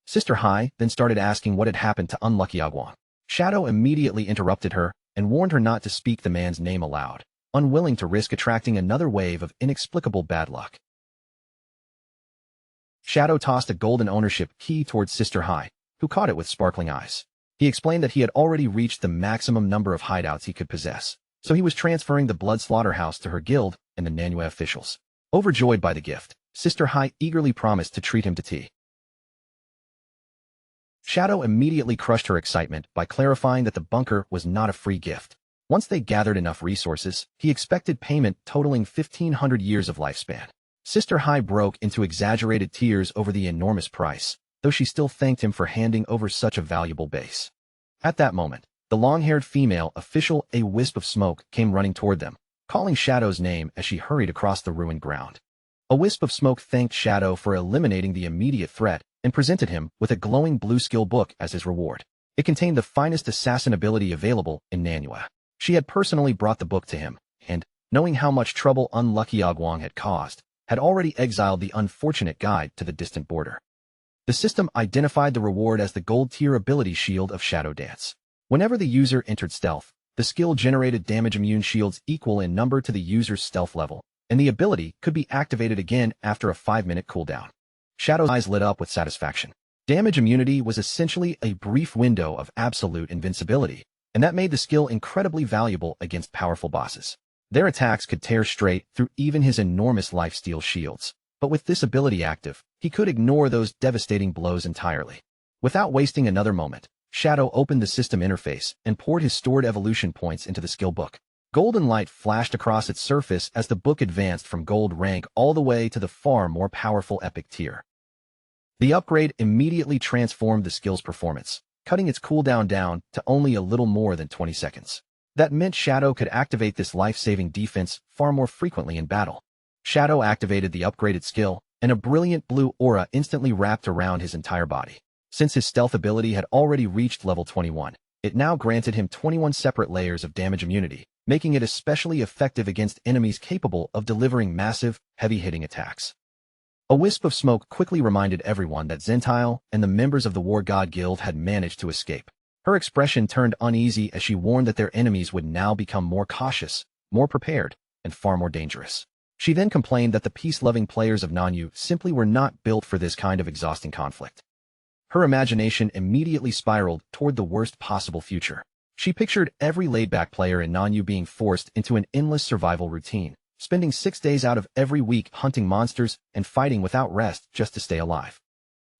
Sister Hai then started asking what had happened to unlucky Agwong. Shadow immediately interrupted her and warned her not to speak the man's name aloud, unwilling to risk attracting another wave of inexplicable bad luck. Shadow tossed a golden ownership key towards Sister Hai, who caught it with sparkling eyes. He explained that he had already reached the maximum number of hideouts he could possess, so he was transferring the blood slaughterhouse to her guild and the Manhwa officials. Overjoyed by the gift, Sister Hai eagerly promised to treat him to tea. Shadow immediately crushed her excitement by clarifying that the bunker was not a free gift. Once they gathered enough resources, he expected payment totaling 1,500 years of lifespan. Sister Hai broke into exaggerated tears over the enormous price, though she still thanked him for handing over such a valuable base. At that moment, the long-haired female official, a wisp of smoke, came running toward them, calling Shadow's name as she hurried across the ruined ground. A wisp of smoke thanked Shadow for eliminating the immediate threat and presented him with a glowing blue skill book as his reward. It contained the finest assassin ability available in Manhwa. She had personally brought the book to him, and, knowing how much trouble unlucky Agwong had caused, had already exiled the unfortunate guide to the distant border. The system identified the reward as the gold-tier ability shield of Shadow Dance. Whenever the user entered stealth, the skill generated damage-immune shields equal in number to the user's stealth level, and the ability could be activated again after a 5-minute cooldown. Shadow's eyes lit up with satisfaction. Damage immunity was essentially a brief window of absolute invincibility, and that made the skill incredibly valuable against powerful bosses. Their attacks could tear straight through even his enormous lifesteal shields, but with this ability active, he could ignore those devastating blows entirely. Without wasting another moment, Shadow opened the system interface and poured his stored evolution points into the skill book. Golden light flashed across its surface as the book advanced from gold rank all the way to the far more powerful epic tier. The upgrade immediately transformed the skill's performance, cutting its cooldown down to only a little more than 20 seconds. That meant Shadow could activate this life-saving defense far more frequently in battle. Shadow activated the upgraded skill and a brilliant blue aura instantly wrapped around his entire body. Since his stealth ability had already reached level 21, it now granted him 21 separate layers of damage immunity, making it especially effective against enemies capable of delivering massive, heavy-hitting attacks. A wisp of smoke quickly reminded everyone that Zentile and the members of the War God Guild had managed to escape. Her expression turned uneasy as she warned that their enemies would now become more cautious, more prepared, and far more dangerous. She then complained that the peace-loving players of Nanyu simply were not built for this kind of exhausting conflict. Her imagination immediately spiraled toward the worst possible future. She pictured every laid-back player in Nanyu being forced into an endless survival routine, spending 6 days out of every week hunting monsters and fighting without rest just to stay alive.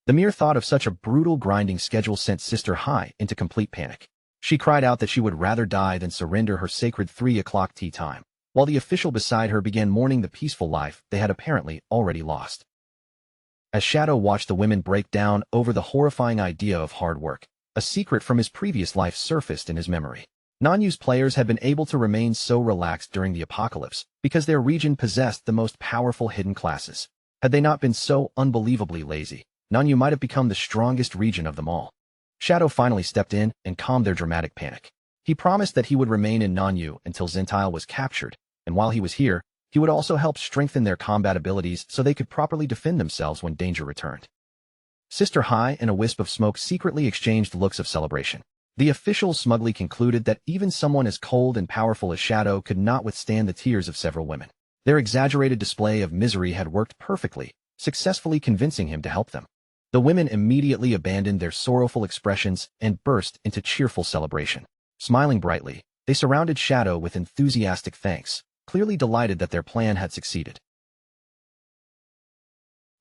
The mere thought of such a brutal grinding schedule sent Sister Hai into complete panic. She cried out that she would rather die than surrender her sacred 3 o'clock tea time, while the official beside her began mourning the peaceful life they had apparently already lost. As Shadow watched the women break down over the horrifying idea of hard work, a secret from his previous life surfaced in his memory. Nanyu's players had been able to remain so relaxed during the apocalypse because their region possessed the most powerful hidden classes. Had they not been so unbelievably lazy, Nanyu might have become the strongest region of them all. Shadow finally stepped in and calmed their dramatic panic. He promised that he would remain in Nanyu until Zentile was captured, and while he was here, he would also help strengthen their combat abilities so they could properly defend themselves when danger returned. Sister Hai and a wisp of smoke secretly exchanged looks of celebration. The officials smugly concluded that even someone as cold and powerful as Shadow could not withstand the tears of several women. Their exaggerated display of misery had worked perfectly, successfully convincing him to help them. The women immediately abandoned their sorrowful expressions and burst into cheerful celebration. Smiling brightly, they surrounded Shadow with enthusiastic thanks, clearly delighted that their plan had succeeded.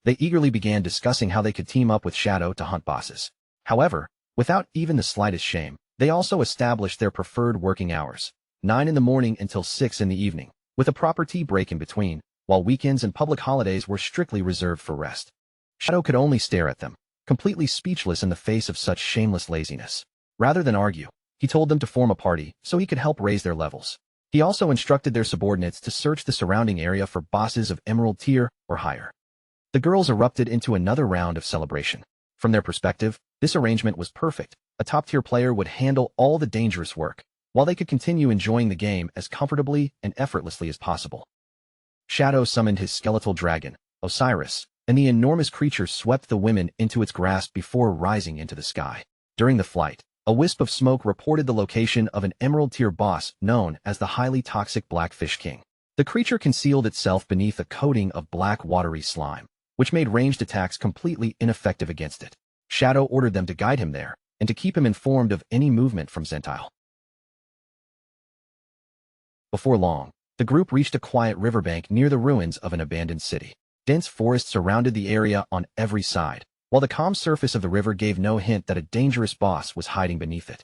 They eagerly began discussing how they could team up with Shadow to hunt bosses. However, without even the slightest shame, they also established their preferred working hours, 9 in the morning until 6 in the evening, with a proper tea break in between, while weekends and public holidays were strictly reserved for rest. Shadow could only stare at them, completely speechless in the face of such shameless laziness. Rather than argue, he told them to form a party so he could help raise their levels. He also instructed their subordinates to search the surrounding area for bosses of Emerald tier or higher. The girls erupted into another round of celebration. From their perspective, this arrangement was perfect. A top-tier player would handle all the dangerous work, while they could continue enjoying the game as comfortably and effortlessly as possible. Shadow summoned his skeletal dragon, Osiris, and the enormous creature swept the women into its grasp before rising into the sky. During the flight, a wisp of smoke reported the location of an Emerald-tier boss known as the highly toxic Blackfish King. The creature concealed itself beneath a coating of black watery slime, which made ranged attacks completely ineffective against it. Shadow ordered them to guide him there, and to keep him informed of any movement from Zentile. Before long, the group reached a quiet riverbank near the ruins of an abandoned city. Dense forests surrounded the area on every side, while the calm surface of the river gave no hint that a dangerous boss was hiding beneath it.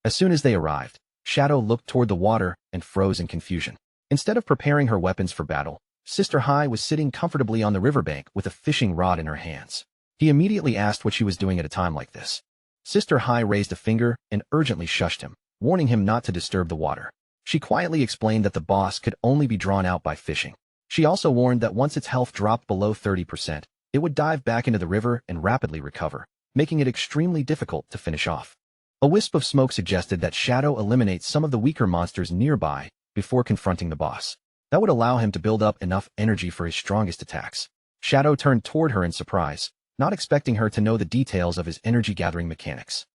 As soon as they arrived, Shadow looked toward the water and froze in confusion. Instead of preparing her weapons for battle, Sister Hai was sitting comfortably on the riverbank with a fishing rod in her hands. He immediately asked what she was doing at a time like this. Sister Hai raised a finger and urgently shushed him, warning him not to disturb the water. She quietly explained that the boss could only be drawn out by fishing. She also warned that once its health dropped below 30%, it would dive back into the river and rapidly recover, making it extremely difficult to finish off. A wisp of smoke suggested that Shadow eliminate some of the weaker monsters nearby before confronting the boss. That would allow him to build up enough energy for his strongest attacks. Shadow turned toward her in surprise, not expecting her to know the details of his energy-gathering mechanics.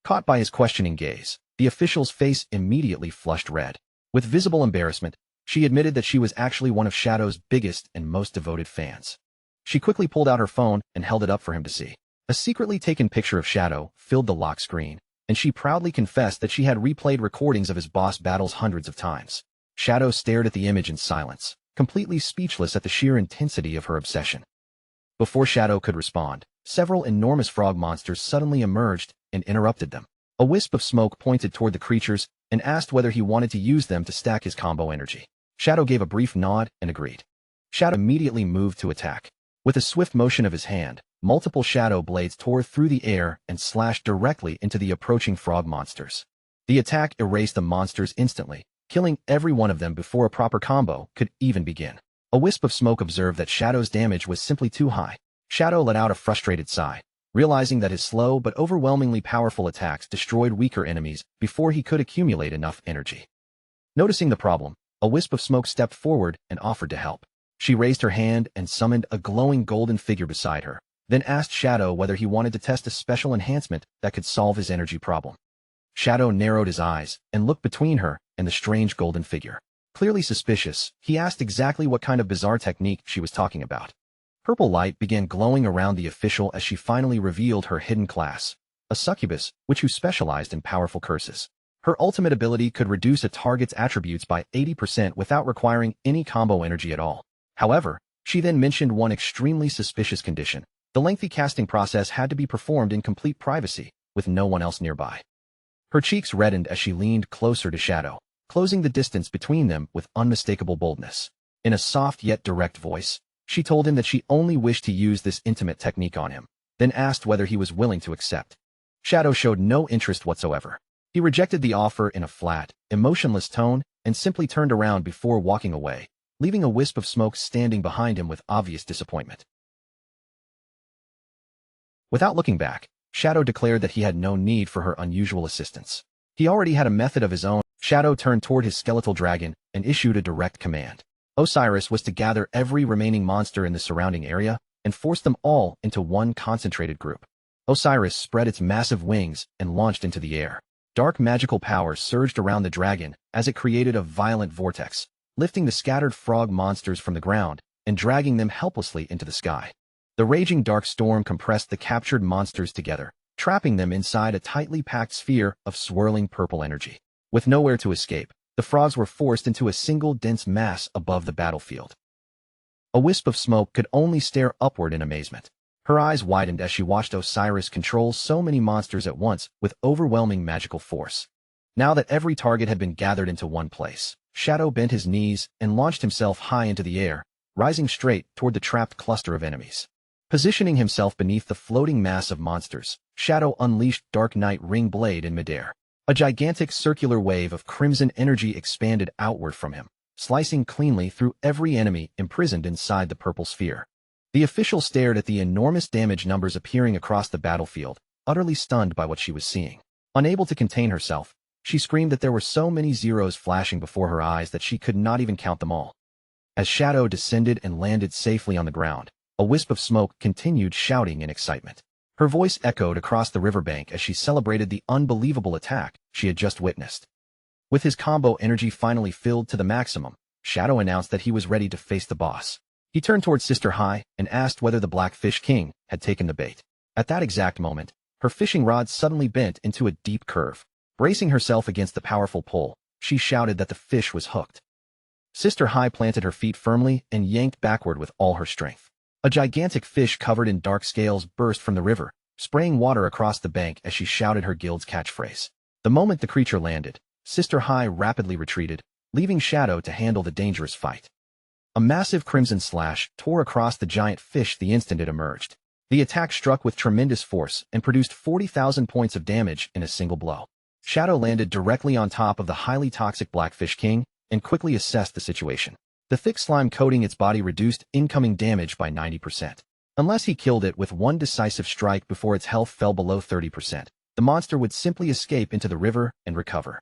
Caught by his questioning gaze, the official's face immediately flushed red. With visible embarrassment, she admitted that she was actually one of Shadow's biggest and most devoted fans. She quickly pulled out her phone and held it up for him to see. A secretly taken picture of Shadow filled the lock screen, and she proudly confessed that she had replayed recordings of his boss battles hundreds of times. Shadow stared at the image in silence, completely speechless at the sheer intensity of her obsession. Before Shadow could respond, several enormous frog monsters suddenly emerged and interrupted them. A wisp of smoke pointed toward the creatures and asked whether he wanted to use them to stack his combo energy. Shadow gave a brief nod and agreed. Shadow immediately moved to attack. With a swift motion of his hand, multiple shadow blades tore through the air and slashed directly into the approaching frog monsters. The attack erased the monsters instantly, killing every one of them before a proper combo could even begin. A wisp of smoke observed that Shadow's damage was simply too high. Shadow let out a frustrated sigh, realizing that his slow but overwhelmingly powerful attacks destroyed weaker enemies before he could accumulate enough energy. Noticing the problem, a wisp of smoke stepped forward and offered to help. She raised her hand and summoned a glowing golden figure beside her, then asked Shadow whether he wanted to test a special enhancement that could solve his energy problem. Shadow narrowed his eyes and looked between her and the strange golden figure. Clearly suspicious, he asked exactly what kind of bizarre technique she was talking about. Purple light began glowing around the official as she finally revealed her hidden class, a succubus, who specialized in powerful curses. Her ultimate ability could reduce a target's attributes by 80% without requiring any combo energy at all. However, she then mentioned one extremely suspicious condition. The lengthy casting process had to be performed in complete privacy, with no one else nearby. Her cheeks reddened as she leaned closer to Shadow, closing the distance between them with unmistakable boldness. In a soft yet direct voice, she told him that she only wished to use this intimate technique on him, then asked whether he was willing to accept. Shadow showed no interest whatsoever. He rejected the offer in a flat, emotionless tone and simply turned around before walking away, leaving a wisp of smoke standing behind him with obvious disappointment. Without looking back, Shadow declared that he had no need for her unusual assistance. He already had a method of his own. Shadow turned toward his skeletal dragon and issued a direct command. Osiris was to gather every remaining monster in the surrounding area and force them all into one concentrated group. Osiris spread its massive wings and launched into the air. Dark magical power surged around the dragon as it created a violent vortex, lifting the scattered frog monsters from the ground and dragging them helplessly into the sky. The raging dark storm compressed the captured monsters together, trapping them inside a tightly packed sphere of swirling purple energy. With nowhere to escape, the frogs were forced into a single dense mass above the battlefield. A wisp of smoke could only stare upward in amazement. Her eyes widened as she watched Osiris control so many monsters at once with overwhelming magical force. Now that every target had been gathered into one place, Shadow bent his knees and launched himself high into the air, rising straight toward the trapped cluster of enemies. Positioning himself beneath the floating mass of monsters, Shadow unleashed Dark Knight Ring Blade in midair. A gigantic circular wave of crimson energy expanded outward from him, slicing cleanly through every enemy imprisoned inside the purple sphere. The official stared at the enormous damage numbers appearing across the battlefield, utterly stunned by what she was seeing. Unable to contain herself, she screamed that there were so many zeros flashing before her eyes that she could not even count them all. As Shadow descended and landed safely on the ground, a wisp of smoke continued shouting in excitement. Her voice echoed across the riverbank as she celebrated the unbelievable attack she had just witnessed. With his combo energy finally filled to the maximum, Shadow announced that he was ready to face the boss. He turned towards Sister Hai and asked whether the Blackfish King had taken the bait. At that exact moment, her fishing rod suddenly bent into a deep curve. Bracing herself against the powerful pull, she shouted that the fish was hooked. Sister Hai planted her feet firmly and yanked backward with all her strength. A gigantic fish covered in dark scales burst from the river, spraying water across the bank as she shouted her guild's catchphrase. The moment the creature landed, Sister Hai rapidly retreated, leaving Shadow to handle the dangerous fight. A massive crimson slash tore across the giant fish the instant it emerged. The attack struck with tremendous force and produced 40,000 points of damage in a single blow. Shadow landed directly on top of the highly toxic Blackfish King and quickly assessed the situation. The thick slime coating its body reduced incoming damage by 90%. Unless he killed it with one decisive strike before its health fell below 30%, the monster would simply escape into the river and recover.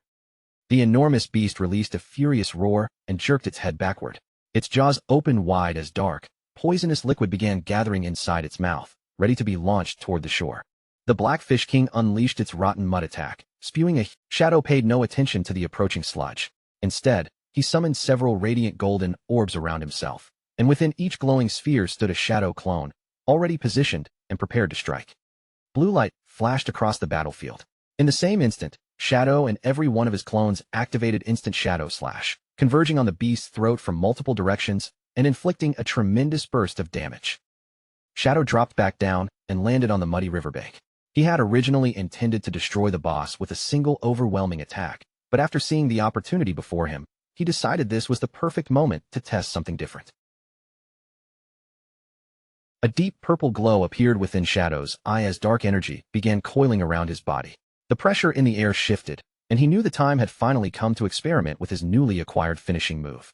The enormous beast released a furious roar and jerked its head backward. Its jaws opened wide as dark, poisonous liquid began gathering inside its mouth, ready to be launched toward the shore. The Blackfish King unleashed its rotten mud attack, spewing a Shadow paid no attention to the approaching sludge. Instead, he summoned several radiant golden orbs around himself, and within each glowing sphere stood a Shadow clone, already positioned and prepared to strike. Blue light flashed across the battlefield. In the same instant, Shadow and every one of his clones activated instant Shadow Slash, converging on the beast's throat from multiple directions and inflicting a tremendous burst of damage. Shadow dropped back down and landed on the muddy riverbank. He had originally intended to destroy the boss with a single overwhelming attack, but after seeing the opportunity before him, he decided this was the perfect moment to test something different. A deep purple glow appeared within Shadow's eye as dark energy began coiling around his body. The pressure in the air shifted, and he knew the time had finally come to experiment with his newly acquired finishing move.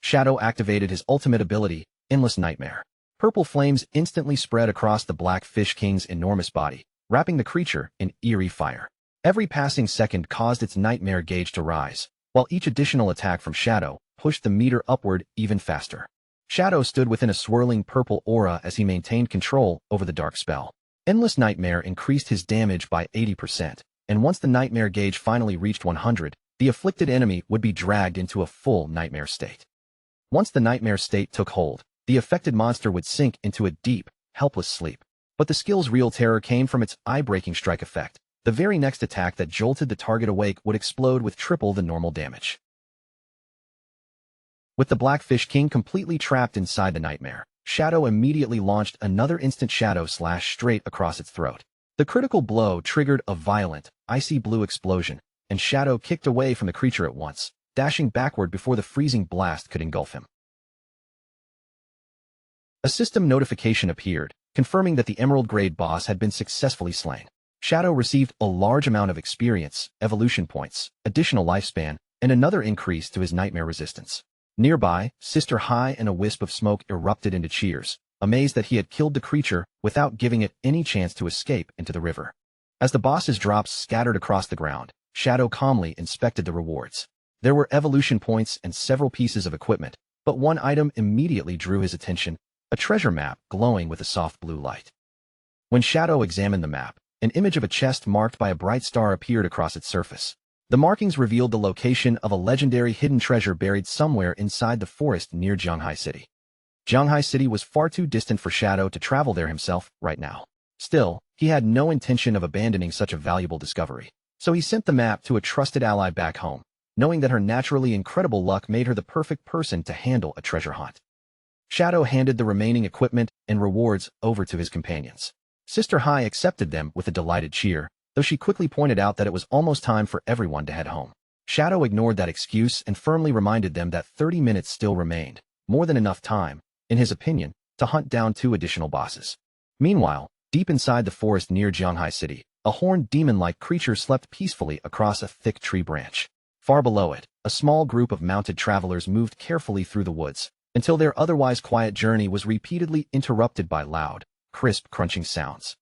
Shadow activated his ultimate ability, Endless Nightmare. Purple flames instantly spread across the Black Fish King's enormous body, wrapping the creature in eerie fire. Every passing second caused its nightmare gauge to rise, while each additional attack from Shadow pushed the meter upward even faster. Shadow stood within a swirling purple aura as he maintained control over the dark spell. Endless Nightmare increased his damage by 80%, and once the nightmare gauge finally reached 100, the afflicted enemy would be dragged into a full nightmare state. Once the nightmare state took hold, the affected monster would sink into a deep, helpless sleep. But the skill's real terror came from its eye-breaking strike effect. The very next attack that jolted the target awake would explode with triple the normal damage. With the Blackfish King completely trapped inside the nightmare, Shadow immediately launched another instant shadow slash straight across its throat. The critical blow triggered a violent, icy blue explosion, and Shadow kicked away from the creature at once, dashing backward before the freezing blast could engulf him. A system notification appeared, confirming that the Emerald-grade boss had been successfully slain. Shadow received a large amount of experience, evolution points, additional lifespan, and another increase to his nightmare resistance. Nearby, Sister Hai and a wisp of smoke erupted into cheers, amazed that he had killed the creature without giving it any chance to escape into the river. As the boss's drops scattered across the ground, Shadow calmly inspected the rewards. There were evolution points and several pieces of equipment, but one item immediately drew his attention, a treasure map glowing with a soft blue light. When Shadow examined the map, an image of a chest marked by a bright star appeared across its surface. The markings revealed the location of a legendary hidden treasure buried somewhere inside the forest near Zhanghai City. Zhanghai City was far too distant for Shadow to travel there himself right now. Still, he had no intention of abandoning such a valuable discovery, so he sent the map to a trusted ally back home, knowing that her naturally incredible luck made her the perfect person to handle a treasure hunt. Shadow handed the remaining equipment and rewards over to his companions. Sister Hai accepted them with a delighted cheer, though she quickly pointed out that it was almost time for everyone to head home. Shadow ignored that excuse and firmly reminded them that 30 minutes still remained, more than enough time, in his opinion, to hunt down 2 additional bosses. Meanwhile, deep inside the forest near Zhanghai City, a horned demon-like creature slept peacefully across a thick tree branch. Far below it, a small group of mounted travelers moved carefully through the woods, until their otherwise quiet journey was repeatedly interrupted by loud, crisp crunching sounds.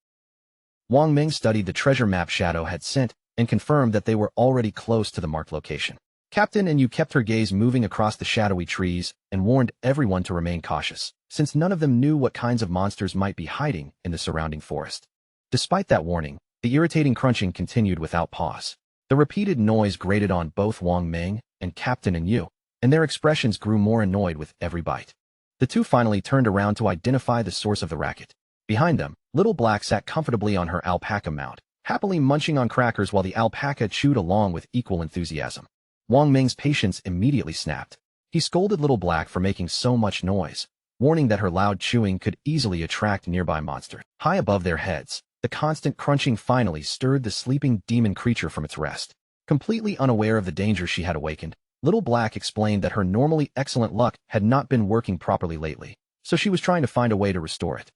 Wang Ming studied the treasure map Shadow had sent and confirmed that they were already close to the marked location. Captain and Yu kept her gaze moving across the shadowy trees and warned everyone to remain cautious, since none of them knew what kinds of monsters might be hiding in the surrounding forest. Despite that warning, the irritating crunching continued without pause. The repeated noise grated on both Wang Ming and Captain and Yu, and their expressions grew more annoyed with every bite. The two finally turned around to identify the source of the racket. Behind them, Little Black sat comfortably on her alpaca mount, happily munching on crackers while the alpaca chewed along with equal enthusiasm. Wang Ming's patience immediately snapped. He scolded Little Black for making so much noise, warning that her loud chewing could easily attract nearby monsters. High above their heads, the constant crunching finally stirred the sleeping demon creature from its rest. Completely unaware of the danger she had awakened, Little Black explained that her normally excellent luck had not been working properly lately, so she was trying to find a way to restore it.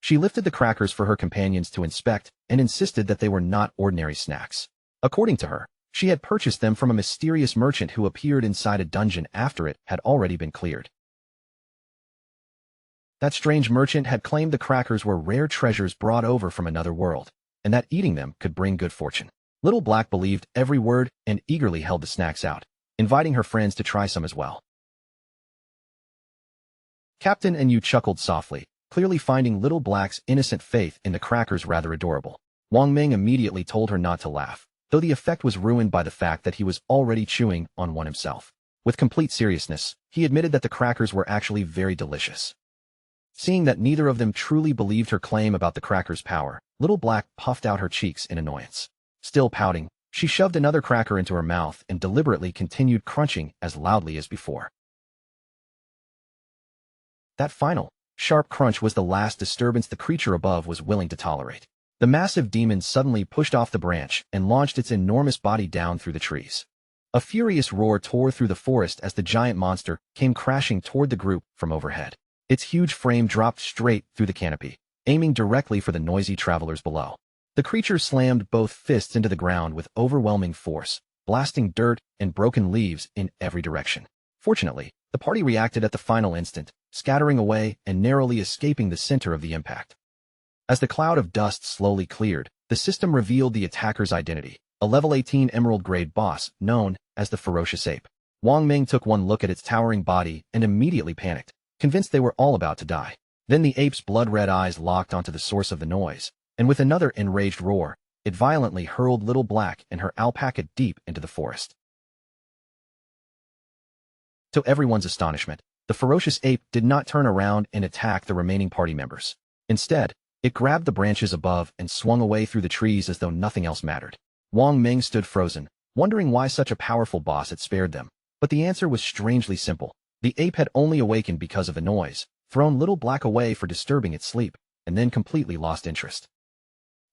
She lifted the crackers for her companions to inspect and insisted that they were not ordinary snacks. According to her, she had purchased them from a mysterious merchant who appeared inside a dungeon after it had already been cleared. That strange merchant had claimed the crackers were rare treasures brought over from another world, and that eating them could bring good fortune. Little Black believed every word and eagerly held the snacks out, inviting her friends to try some as well. Captain and Yu chuckled softly, clearly finding Little Black's innocent faith in the crackers rather adorable. Wang Ming immediately told her not to laugh, though the effect was ruined by the fact that he was already chewing on one himself. With complete seriousness, he admitted that the crackers were actually very delicious. Seeing that neither of them truly believed her claim about the crackers' power, Little Black puffed out her cheeks in annoyance. Still pouting, she shoved another cracker into her mouth and deliberately continued crunching as loudly as before. That final, sharp crunch was the last disturbance the creature above was willing to tolerate. The massive demon suddenly pushed off the branch and launched its enormous body down through the trees. A furious roar tore through the forest as the giant monster came crashing toward the group from overhead. Its huge frame dropped straight through the canopy, aiming directly for the noisy travelers below. The creature slammed both fists into the ground with overwhelming force, blasting dirt and broken leaves in every direction. Fortunately, the party reacted at the final instant, scattering away and narrowly escaping the center of the impact. As the cloud of dust slowly cleared, the system revealed the attacker's identity, a level 18 emerald-grade boss known as the Ferocious Ape. Wang Ming took one look at its towering body and immediately panicked, convinced they were all about to die. Then the ape's blood-red eyes locked onto the source of the noise, and with another enraged roar, it violently hurled Little Black and her alpaca deep into the forest. To everyone's astonishment, the ferocious ape did not turn around and attack the remaining party members. Instead, it grabbed the branches above and swung away through the trees as though nothing else mattered. Wang Ming stood frozen, wondering why such a powerful boss had spared them. But the answer was strangely simple. The ape had only awakened because of the noise, thrown Little Black away for disturbing its sleep, and then completely lost interest.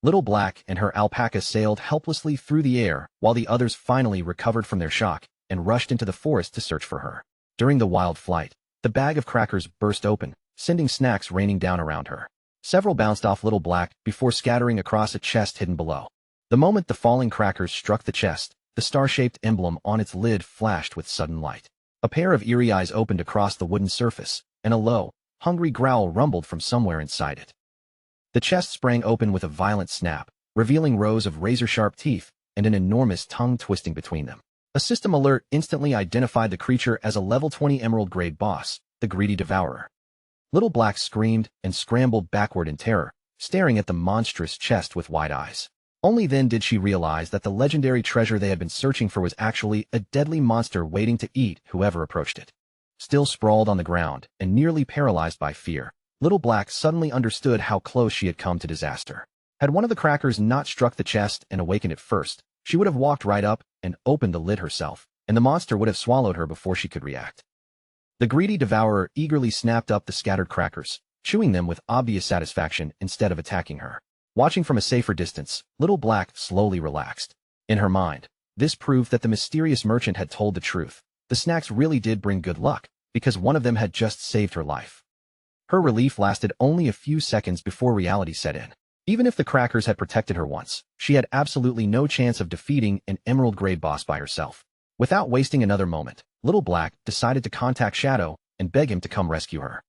Little Black and her alpaca sailed helplessly through the air while the others finally recovered from their shock and rushed into the forest to search for her. During the wild flight, the bag of crackers burst open, sending snacks raining down around her. Several bounced off Little Black before scattering across a chest hidden below. The moment the falling crackers struck the chest, the star-shaped emblem on its lid flashed with sudden light. A pair of eerie eyes opened across the wooden surface, and a low, hungry growl rumbled from somewhere inside it. The chest sprang open with a violent snap, revealing rows of razor-sharp teeth and an enormous tongue twisting between them. A system alert instantly identified the creature as a level 20 emerald-grade boss, the Greedy Devourer. Little Black screamed and scrambled backward in terror, staring at the monstrous chest with wide eyes. Only then did she realize that the legendary treasure they had been searching for was actually a deadly monster waiting to eat whoever approached it. Still sprawled on the ground and nearly paralyzed by fear, Little Black suddenly understood how close she had come to disaster. Had one of the crackers not struck the chest and awakened it first, she would have walked right up and opened the lid herself, and the monster would have swallowed her before she could react. The Greedy Devourer eagerly snapped up the scattered crackers, chewing them with obvious satisfaction instead of attacking her. Watching from a safer distance, Little Black slowly relaxed. In her mind, this proved that the mysterious merchant had told the truth. The snacks really did bring good luck, because one of them had just saved her life. Her relief lasted only a few seconds before reality set in. Even if the crackers had protected her once, she had absolutely no chance of defeating an emerald-grade boss by herself. Without wasting another moment, Little Black decided to contact Shadow and beg him to come rescue her.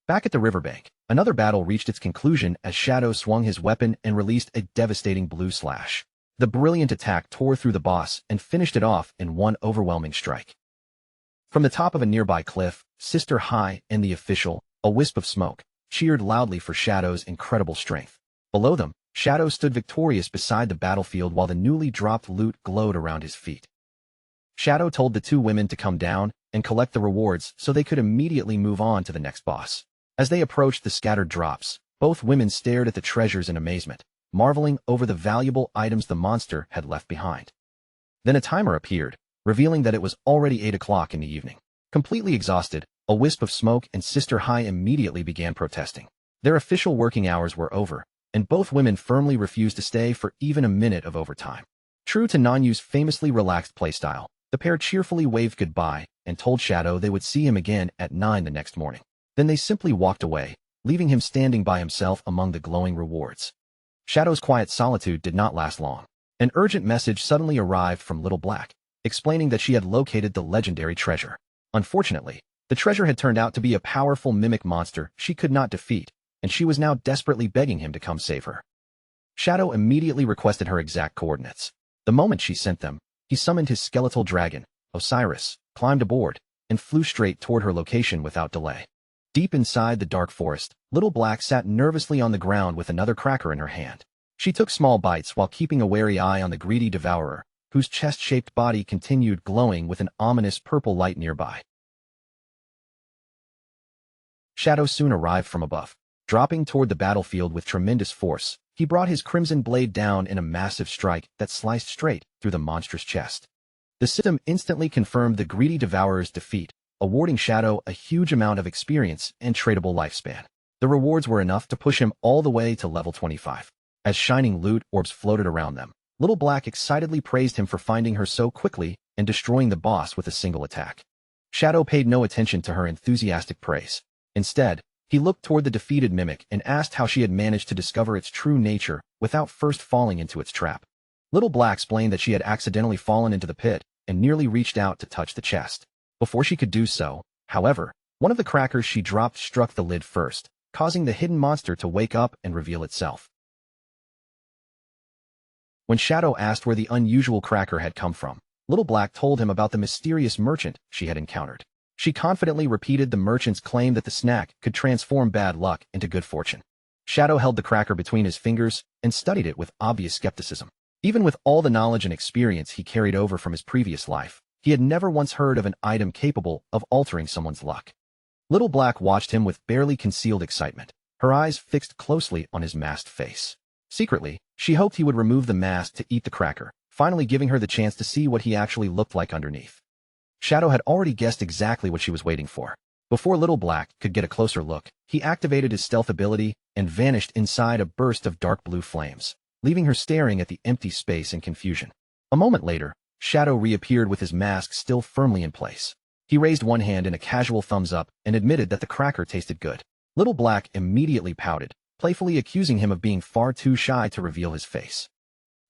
Back at the riverbank, another battle reached its conclusion as Shadow swung his weapon and released a devastating blue slash. The brilliant attack tore through the boss and finished it off in one overwhelming strike. From the top of a nearby cliff, Sister Hai and the official, a wisp of smoke, cheered loudly for Shadow's incredible strength. Below them, Shadow stood victorious beside the battlefield while the newly dropped loot glowed around his feet. Shadow told the two women to come down and collect the rewards so they could immediately move on to the next boss. As they approached the scattered drops, both women stared at the treasures in amazement, marveling over the valuable items the monster had left behind. Then a timer appeared, revealing that it was already 8 o'clock in the evening. Completely exhausted, a wisp of smoke and Sister Hai immediately began protesting. Their official working hours were over, and both women firmly refused to stay for even a minute of overtime. True to Nanyu's famously relaxed playstyle, the pair cheerfully waved goodbye and told Shadow they would see him again at 9 the next morning. Then they simply walked away, leaving him standing by himself among the glowing rewards. Shadow's quiet solitude did not last long. An urgent message suddenly arrived from Little Black, explaining that she had located the legendary treasure. Unfortunately, the treasure had turned out to be a powerful mimic monster she could not defeat, and she was now desperately begging him to come save her. Shadow immediately requested her exact coordinates. The moment she sent them, he summoned his skeletal dragon, Osiris, climbed aboard, and flew straight toward her location without delay. Deep inside the dark forest, Little Black sat nervously on the ground with another cracker in her hand. She took small bites while keeping a wary eye on the Greedy Devourer, whose chest-shaped body continued glowing with an ominous purple light nearby. Shadow soon arrived from above. Dropping toward the battlefield with tremendous force, he brought his crimson blade down in a massive strike that sliced straight through the monstrous chest. The system instantly confirmed the Greedy Devourer's defeat, awarding Shadow a huge amount of experience and tradable lifespan. The rewards were enough to push him all the way to level 25. As shining loot orbs floated around them, Little Black excitedly praised him for finding her so quickly and destroying the boss with a single attack. Shadow paid no attention to her enthusiastic praise. Instead, he looked toward the defeated mimic and asked how she had managed to discover its true nature without first falling into its trap. Little Black explained that she had accidentally fallen into the pit and nearly reached out to touch the chest. Before she could do so, however, one of the crackers she dropped struck the lid first, causing the hidden monster to wake up and reveal itself. When Shadow asked where the unusual cracker had come from, Little Black told him about the mysterious merchant she had encountered. She confidently repeated the merchant's claim that the snack could transform bad luck into good fortune. Shadow held the cracker between his fingers and studied it with obvious skepticism. Even with all the knowledge and experience he carried over from his previous life, he had never once heard of an item capable of altering someone's luck. Little Black watched him with barely concealed excitement, her eyes fixed closely on his masked face. Secretly, she hoped he would remove the mask to eat the cracker, finally giving her the chance to see what he actually looked like underneath. Shadow had already guessed exactly what she was waiting for. Before Little Black could get a closer look, he activated his stealth ability and vanished inside a burst of dark blue flames, leaving her staring at the empty space in confusion. A moment later, Shadow reappeared with his mask still firmly in place. He raised one hand in a casual thumbs up and admitted that the cracker tasted good. Little Black immediately pouted, playfully accusing him of being far too shy to reveal his face.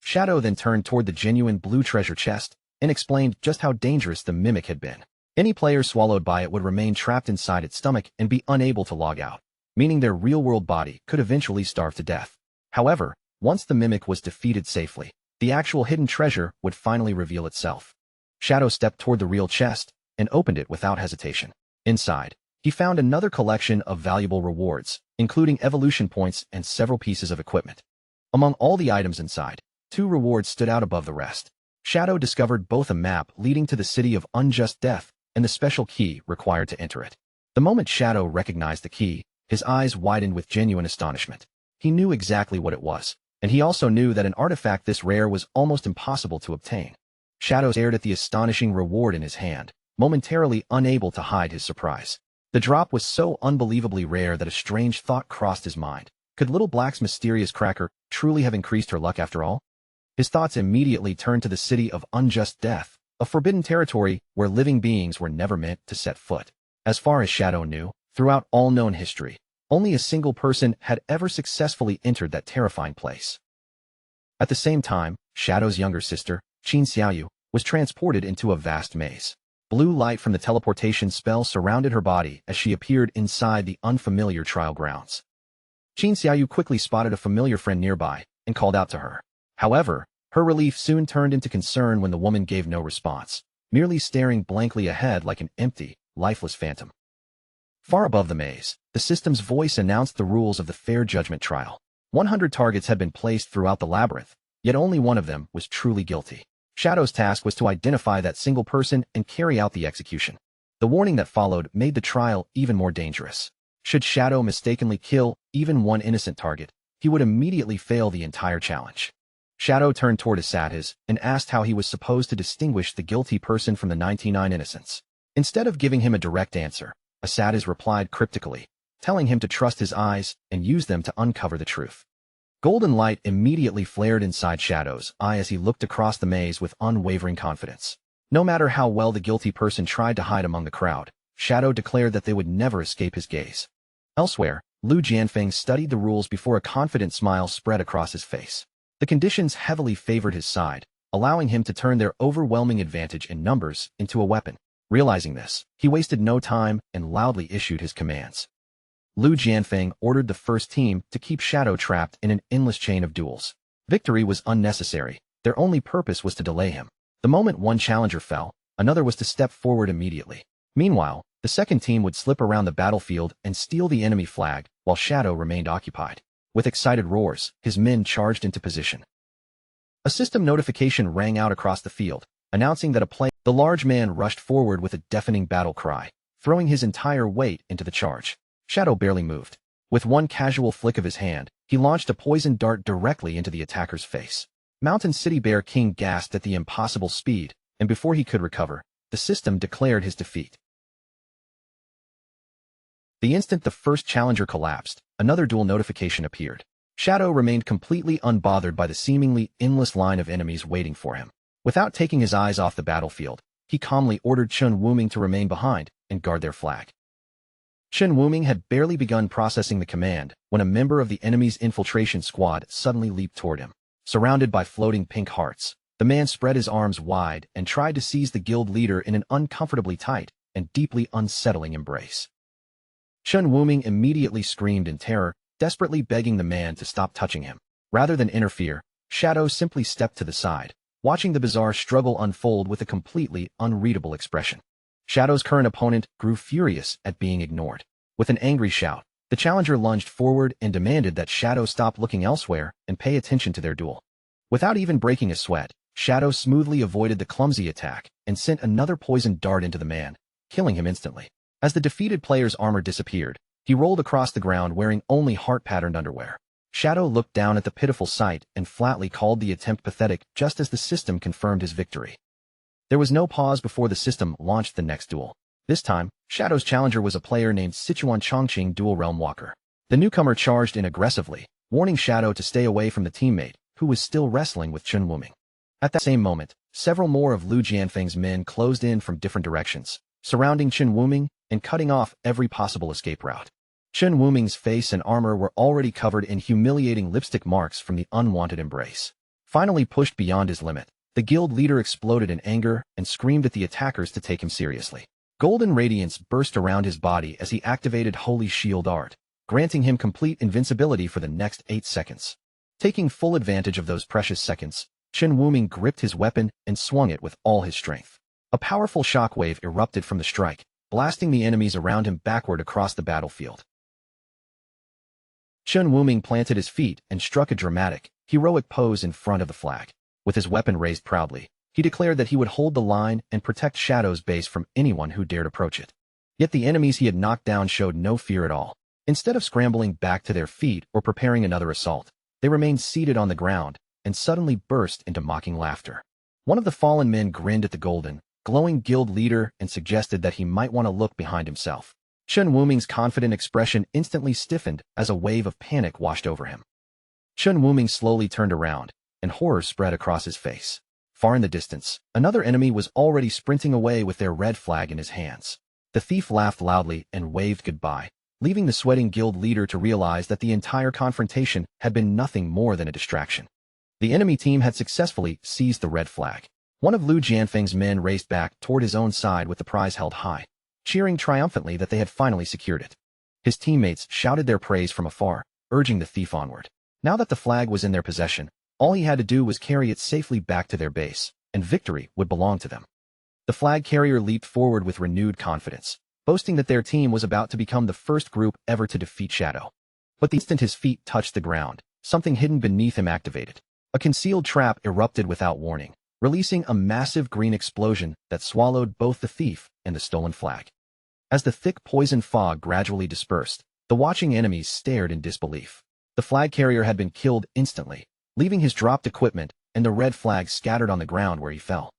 Shadow then turned toward the genuine blue treasure chest and explained just how dangerous the mimic had been. Any player swallowed by it would remain trapped inside its stomach and be unable to log out, meaning their real-world body could eventually starve to death. However, once the mimic was defeated safely, the actual hidden treasure would finally reveal itself. Shadow stepped toward the real chest and opened it without hesitation. Inside, he found another collection of valuable rewards, including evolution points and several pieces of equipment. Among all the items inside, 2 rewards stood out above the rest. Shadow discovered both a map leading to the city of unjust death and the special key required to enter it. The moment Shadow recognized the key, his eyes widened with genuine astonishment. He knew exactly what it was, and he also knew that an artifact this rare was almost impossible to obtain. Shadow stared at the astonishing reward in his hand, momentarily unable to hide his surprise. The drop was so unbelievably rare that a strange thought crossed his mind. Could Little Black's mysterious cracker truly have increased her luck after all? His thoughts immediately turned to the city of unjust death, a forbidden territory where living beings were never meant to set foot. As far as Shadow knew, throughout all known history, only a single person had ever successfully entered that terrifying place. At the same time, Shadow's younger sister, Qin Xiaoyu, was transported into a vast maze. Blue light from the teleportation spell surrounded her body as she appeared inside the unfamiliar trial grounds. Qin Xiaoyu quickly spotted a familiar friend nearby and called out to her. However, her relief soon turned into concern when the woman gave no response, merely staring blankly ahead like an empty, lifeless phantom. Far above the maze, the system's voice announced the rules of the fair judgment trial. 100 targets had been placed throughout the labyrinth, yet only one of them was truly guilty. Shadow's task was to identify that single person and carry out the execution. The warning that followed made the trial even more dangerous. Should Shadow mistakenly kill even one innocent target, he would immediately fail the entire challenge. Shadow turned toward Asatiz and asked how he was supposed to distinguish the guilty person from the 99 innocents. Instead of giving him a direct answer, Asatiz replied cryptically, telling him to trust his eyes and use them to uncover the truth. Golden light immediately flared inside Shadow's eye as he looked across the maze with unwavering confidence. No matter how well the guilty person tried to hide among the crowd, Shadow declared that they would never escape his gaze. Elsewhere, Lu Jianfeng studied the rules before a confident smile spread across his face. The conditions heavily favored his side, allowing him to turn their overwhelming advantage in numbers into a weapon. Realizing this, he wasted no time and loudly issued his commands. Lu Jianfeng ordered the first team to keep Shadow trapped in an endless chain of duels. Victory was unnecessary. Their only purpose was to delay him. The moment one challenger fell, another was to step forward immediately. Meanwhile, the second team would slip around the battlefield and steal the enemy flag while Shadow remained occupied. With excited roars, his men charged into position. A system notification rang out across the field, announcing that the large man rushed forward with a deafening battle cry, throwing his entire weight into the charge. Shadow barely moved. With one casual flick of his hand, he launched a poisoned dart directly into the attacker's face. Mountain City Bear King gasped at the impossible speed, and before he could recover, the system declared his defeat. The instant the first challenger collapsed, another duel notification appeared. Shadow remained completely unbothered by the seemingly endless line of enemies waiting for him. Without taking his eyes off the battlefield, he calmly ordered Chen Wuming to remain behind and guard their flag. Chen Wuming had barely begun processing the command when a member of the enemy's infiltration squad suddenly leaped toward him. Surrounded by floating pink hearts, the man spread his arms wide and tried to seize the guild leader in an uncomfortably tight, and deeply unsettling embrace. Chen Wuming immediately screamed in terror, desperately begging the man to stop touching him. Rather than interfere, Shadow simply stepped to the side, watching the bizarre struggle unfold with a completely unreadable expression. Shadow's current opponent grew furious at being ignored. With an angry shout, the challenger lunged forward and demanded that Shadow stop looking elsewhere and pay attention to their duel. Without even breaking a sweat, Shadow smoothly avoided the clumsy attack and sent another poisoned dart into the man, killing him instantly. As the defeated player's armor disappeared, he rolled across the ground wearing only heart-patterned underwear. Shadow looked down at the pitiful sight and flatly called the attempt pathetic just as the system confirmed his victory. There was no pause before the system launched the next duel. This time, Shadow's challenger was a player named Sichuan Chongqing Dual Realm Walker. The newcomer charged in aggressively, warning Shadow to stay away from the teammate, who was still wrestling with Chen Wuming. At that same moment, several more of Lu Jianfeng's men closed in from different directions, surrounding Chen Wuming and cutting off every possible escape route. Chen Wuming's face and armor were already covered in humiliating lipstick marks from the unwanted embrace. Finally pushed beyond his limit, the guild leader exploded in anger and screamed at the attackers to take him seriously. Golden radiance burst around his body as he activated Holy Shield Art, granting him complete invincibility for the next 8 seconds. Taking full advantage of those precious seconds, Chen Wuming gripped his weapon and swung it with all his strength. A powerful shockwave erupted from the strike, blasting the enemies around him backward across the battlefield. Chen Wuming planted his feet and struck a dramatic, heroic pose in front of the flag. With his weapon raised proudly, he declared that he would hold the line and protect Shadow's base from anyone who dared approach it. Yet the enemies he had knocked down showed no fear at all. Instead of scrambling back to their feet or preparing another assault, they remained seated on the ground and suddenly burst into mocking laughter. One of the fallen men grinned at the golden, glowing guild leader and suggested that he might want to look behind himself. Chen Wuming's confident expression instantly stiffened as a wave of panic washed over him. Chen Wuming slowly turned around, and horror spread across his face. Far in the distance, another enemy was already sprinting away with their red flag in his hands. The thief laughed loudly and waved goodbye, leaving the sweating guild leader to realize that the entire confrontation had been nothing more than a distraction. The enemy team had successfully seized the red flag. One of Lu Jianfeng's men raced back toward his own side with the prize held high, cheering triumphantly that they had finally secured it. His teammates shouted their praise from afar, urging the thief onward. Now that the flag was in their possession, all he had to do was carry it safely back to their base, and victory would belong to them. The flag carrier leaped forward with renewed confidence, boasting that their team was about to become the first group ever to defeat Shadow. But the instant his feet touched the ground, something hidden beneath him activated. A concealed trap erupted without warning, releasing a massive green explosion that swallowed both the thief and the stolen flag. As the thick poison fog gradually dispersed, the watching enemies stared in disbelief. The flag carrier had been killed instantly, leaving his dropped equipment and the red flag scattered on the ground where he fell.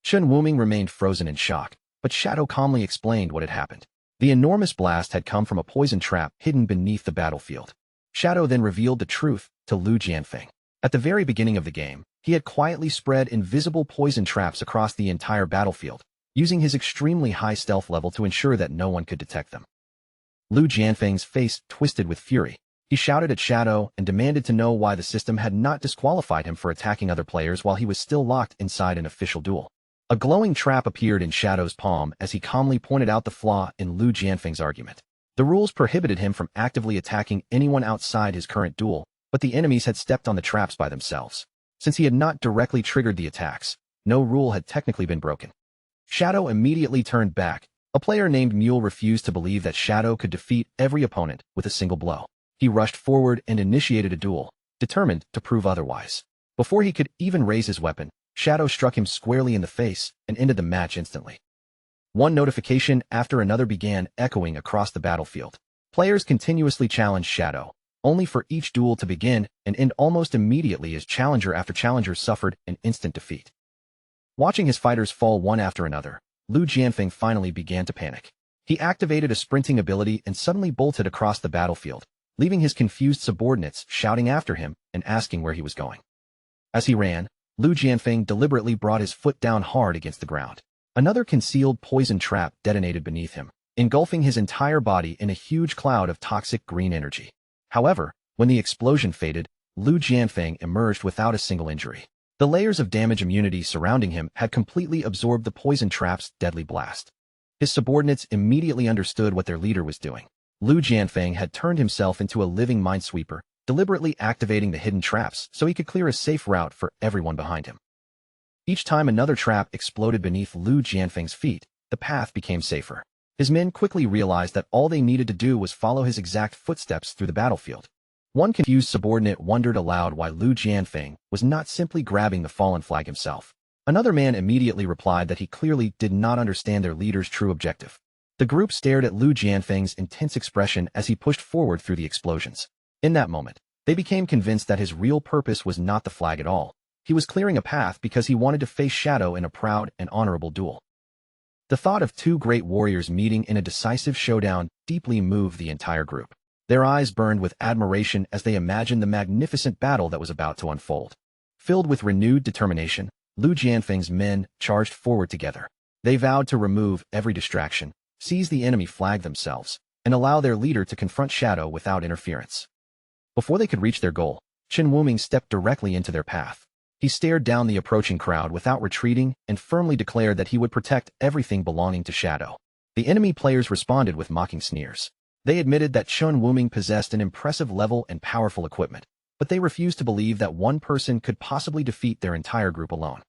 Chen Wuming remained frozen in shock, but Shadow calmly explained what had happened. The enormous blast had come from a poison trap hidden beneath the battlefield. Shadow then revealed the truth to Lu Jianfeng. At the very beginning of the game, he had quietly spread invisible poison traps across the entire battlefield, using his extremely high stealth level to ensure that no one could detect them. Lu Jianfeng's face twisted with fury. He shouted at Shadow and demanded to know why the system had not disqualified him for attacking other players while he was still locked inside an official duel. A glowing trap appeared in Shadow's palm as he calmly pointed out the flaw in Lu Jianfeng's argument. The rules prohibited him from actively attacking anyone outside his current duel, but the enemies had stepped on the traps by themselves. Since he had not directly triggered the attacks, no rule had technically been broken. Shadow immediately turned back. A player named Mule refused to believe that Shadow could defeat every opponent with a single blow. He rushed forward and initiated a duel, determined to prove otherwise. Before he could even raise his weapon, Shadow struck him squarely in the face and ended the match instantly. One notification after another began echoing across the battlefield. Players continuously challenged Shadow, only for each duel to begin and end almost immediately as challenger after challenger suffered an instant defeat. Watching his fighters fall one after another, Lu Jianfeng finally began to panic. He activated a sprinting ability and suddenly bolted across the battlefield, leaving his confused subordinates shouting after him and asking where he was going. As he ran, Lu Jianfeng deliberately brought his foot down hard against the ground. Another concealed poison trap detonated beneath him, engulfing his entire body in a huge cloud of toxic green energy. However, when the explosion faded, Lu Jianfeng emerged without a single injury. The layers of damage immunity surrounding him had completely absorbed the poison trap's deadly blast. His subordinates immediately understood what their leader was doing. Lu Jianfeng had turned himself into a living minesweeper, deliberately activating the hidden traps so he could clear a safe route for everyone behind him. Each time another trap exploded beneath Lu Jianfeng's feet, the path became safer. His men quickly realized that all they needed to do was follow his exact footsteps through the battlefield. One confused subordinate wondered aloud why Lu Jianfeng was not simply grabbing the fallen flag himself. Another man immediately replied that he clearly did not understand their leader's true objective. The group stared at Lu Jianfeng's intense expression as he pushed forward through the explosions. In that moment, they became convinced that his real purpose was not the flag at all. He was clearing a path because he wanted to face Shadow in a proud and honorable duel. The thought of two great warriors meeting in a decisive showdown deeply moved the entire group. Their eyes burned with admiration as they imagined the magnificent battle that was about to unfold. Filled with renewed determination, Lu Jianfeng's men charged forward together. They vowed to remove every distraction, seize the enemy flag themselves, and allow their leader to confront Shadow without interference. Before they could reach their goal, Chen Wuming stepped directly into their path. He stared down the approaching crowd without retreating and firmly declared that he would protect everything belonging to Shadow. The enemy players responded with mocking sneers. They admitted that Chen Wuming possessed an impressive level and powerful equipment, but they refused to believe that one person could possibly defeat their entire group alone.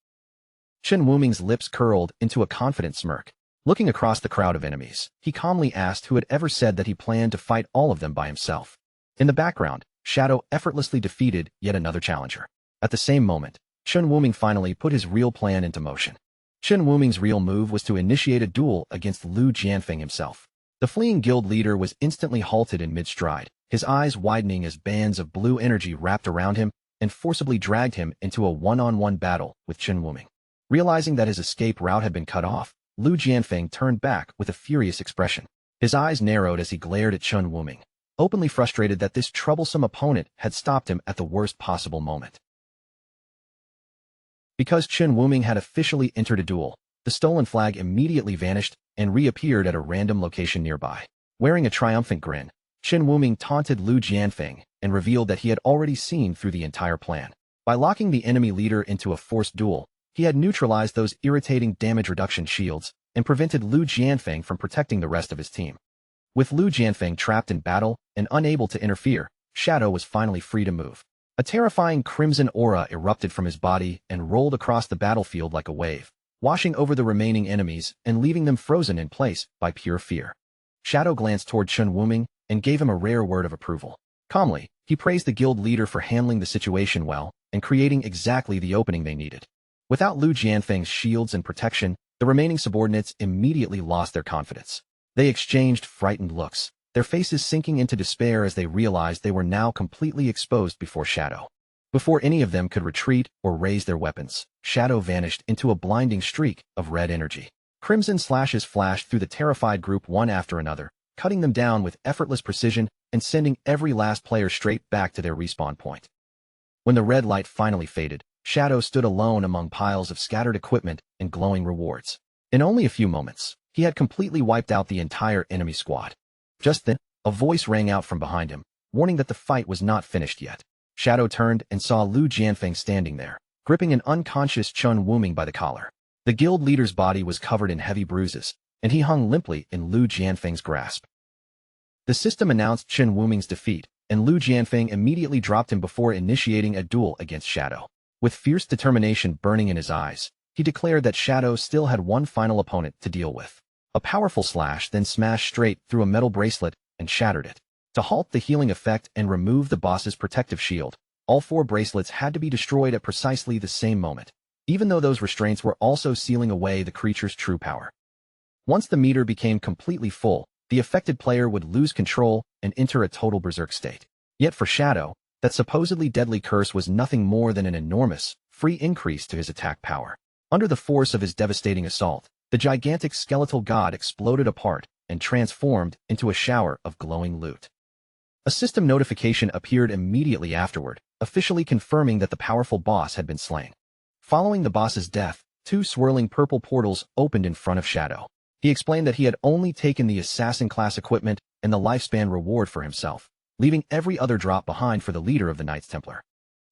Chen Wuming's lips curled into a confident smirk. Looking across the crowd of enemies, he calmly asked who had ever said that he planned to fight all of them by himself. In the background, Shadow effortlessly defeated yet another challenger. At the same moment, Chen Wuming finally put his real plan into motion. Chen Wuming's real move was to initiate a duel against Lu Jianfeng himself. The fleeing guild leader was instantly halted in mid-stride, his eyes widening as bands of blue energy wrapped around him and forcibly dragged him into a one-on-one battle with Chen Wuming. Realizing that his escape route had been cut off, Lu Jianfeng turned back with a furious expression. His eyes narrowed as he glared at Chen Wuming, openly frustrated that this troublesome opponent had stopped him at the worst possible moment. Because Chen Wuming had officially entered a duel, the stolen flag immediately vanished and reappeared at a random location nearby. Wearing a triumphant grin, Chen Wuming taunted Lu Jianfeng and revealed that he had already seen through the entire plan. By locking the enemy leader into a forced duel, he had neutralized those irritating damage reduction shields and prevented Lu Jianfeng from protecting the rest of his team. With Lu Jianfeng trapped in battle and unable to interfere, Shadow was finally free to move. A terrifying crimson aura erupted from his body and rolled across the battlefield like a wave, washing over the remaining enemies and leaving them frozen in place by pure fear. Shadow glanced toward Chen Wuming and gave him a rare word of approval. Calmly, he praised the guild leader for handling the situation well and creating exactly the opening they needed. Without Lu Jianfeng's shields and protection, the remaining subordinates immediately lost their confidence. They exchanged frightened looks, their faces sinking into despair as they realized they were now completely exposed before Shadow. Before any of them could retreat or raise their weapons, Shadow vanished into a blinding streak of red energy. Crimson slashes flashed through the terrified group one after another, cutting them down with effortless precision and sending every last player straight back to their respawn point. When the red light finally faded, Shadow stood alone among piles of scattered equipment and glowing rewards. In only a few moments, he had completely wiped out the entire enemy squad. Just then, a voice rang out from behind him, warning that the fight was not finished yet. Shadow turned and saw Lu Jianfeng standing there, gripping an unconscious Chen Wuming by the collar. The guild leader's body was covered in heavy bruises, and he hung limply in Lu Jianfeng's grasp. The system announced Chen Wuming's defeat, and Lu Jianfeng immediately dropped him before initiating a duel against Shadow. With fierce determination burning in his eyes, he declared that Shadow still had one final opponent to deal with. A powerful slash then smashed straight through a metal bracelet and shattered it. To halt the healing effect and remove the boss's protective shield, all 4 bracelets had to be destroyed at precisely the same moment, even though those restraints were also sealing away the creature's true power. Once the meter became completely full, the affected player would lose control and enter a total berserk state. Yet for Shadow, that supposedly deadly curse was nothing more than an enormous, free increase to his attack power. Under the force of his devastating assault, the gigantic skeletal god exploded apart and transformed into a shower of glowing loot. A system notification appeared immediately afterward, officially confirming that the powerful boss had been slain. Following the boss's death, 2 swirling purple portals opened in front of Shadow. He explained that he had only taken the assassin-class equipment and the lifespan reward for himself, leaving every other drop behind for the leader of the Knights Templar.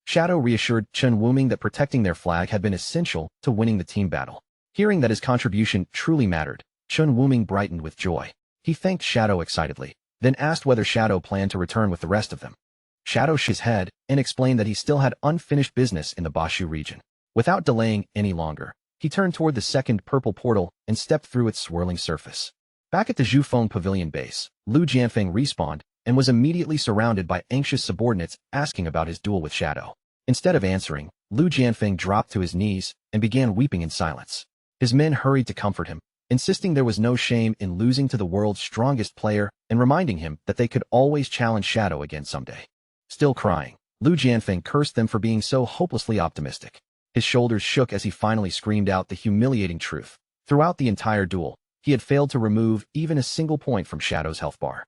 Shadow reassured Chen Wuming that protecting their flag had been essential to winning the team battle. Hearing that his contribution truly mattered, Chun Wuming brightened with joy. He thanked Shadow excitedly, then asked whether Shadow planned to return with the rest of them. Shadow shook his head and explained that he still had unfinished business in the Bashu region. Without delaying any longer, he turned toward the second purple portal and stepped through its swirling surface. Back at the Zhufeng Pavilion base, Lu Jianfeng respawned and was immediately surrounded by anxious subordinates asking about his duel with Shadow. Instead of answering, Lu Jianfeng dropped to his knees and began weeping in silence. His men hurried to comfort him, insisting there was no shame in losing to the world's strongest player and reminding him that they could always challenge Shadow again someday. Still crying, Lu Jianfeng cursed them for being so hopelessly optimistic. His shoulders shook as he finally screamed out the humiliating truth. Throughout the entire duel, he had failed to remove even a single point from Shadow's health bar.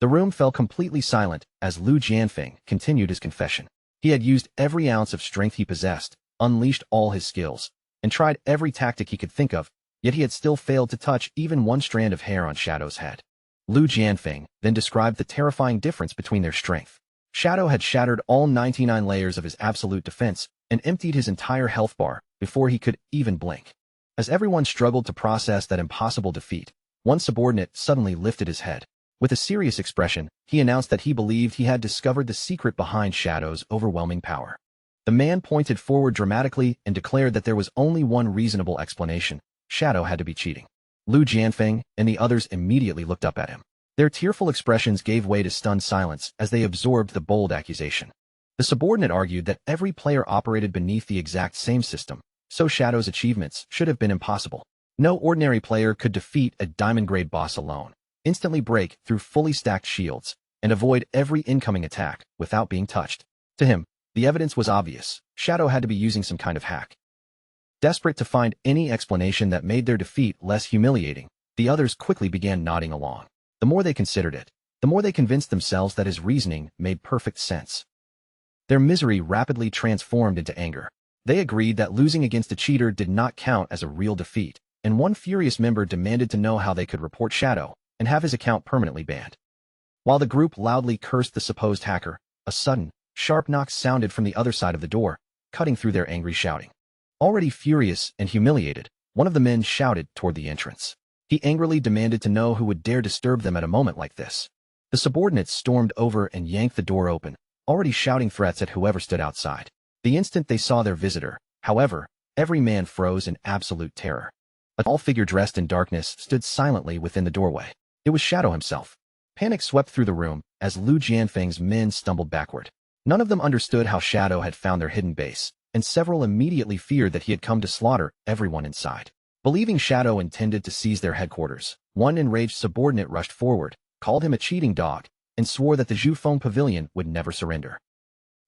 The room fell completely silent as Lu Jianfeng continued his confession. He had used every ounce of strength he possessed, unleashed all his skills, and tried every tactic he could think of, yet he had still failed to touch even one strand of hair on Shadow's head. Lu Jianfeng then described the terrifying difference between their strength. Shadow had shattered all 99 layers of his absolute defense and emptied his entire health bar before he could even blink. As everyone struggled to process that impossible defeat, one subordinate suddenly lifted his head. With a serious expression, he announced that he believed he had discovered the secret behind Shadow's overwhelming power. The man pointed forward dramatically and declared that there was only one reasonable explanation: Shadow had to be cheating. Lu Jianfeng and the others immediately looked up at him. Their tearful expressions gave way to stunned silence as they absorbed the bold accusation. The subordinate argued that every player operated beneath the exact same system, so Shadow's achievements should have been impossible. No ordinary player could defeat a diamond-grade boss alone, instantly break through fully stacked shields, and avoid every incoming attack without being touched. To him, the evidence was obvious. Shadow had to be using some kind of hack. Desperate to find any explanation that made their defeat less humiliating, the others quickly began nodding along. The more they considered it, the more they convinced themselves that his reasoning made perfect sense. Their misery rapidly transformed into anger. They agreed that losing against a cheater did not count as a real defeat, and one furious member demanded to know how they could report Shadow and have his account permanently banned. While the group loudly cursed the supposed hacker, a sudden, sharp knock sounded from the other side of the door, cutting through their angry shouting. Already furious and humiliated, one of the men shouted toward the entrance. He angrily demanded to know who would dare disturb them at a moment like this. The subordinates stormed over and yanked the door open, already shouting threats at whoever stood outside. The instant they saw their visitor, however, every man froze in absolute terror. A tall figure dressed in darkness stood silently within the doorway. It was Shadow himself. Panic swept through the room as Lu Jianfeng's men stumbled backward. None of them understood how Shadow had found their hidden base, and several immediately feared that he had come to slaughter everyone inside. Believing Shadow intended to seize their headquarters, one enraged subordinate rushed forward, called him a cheating dog, and swore that the Zhufeng Pavilion would never surrender.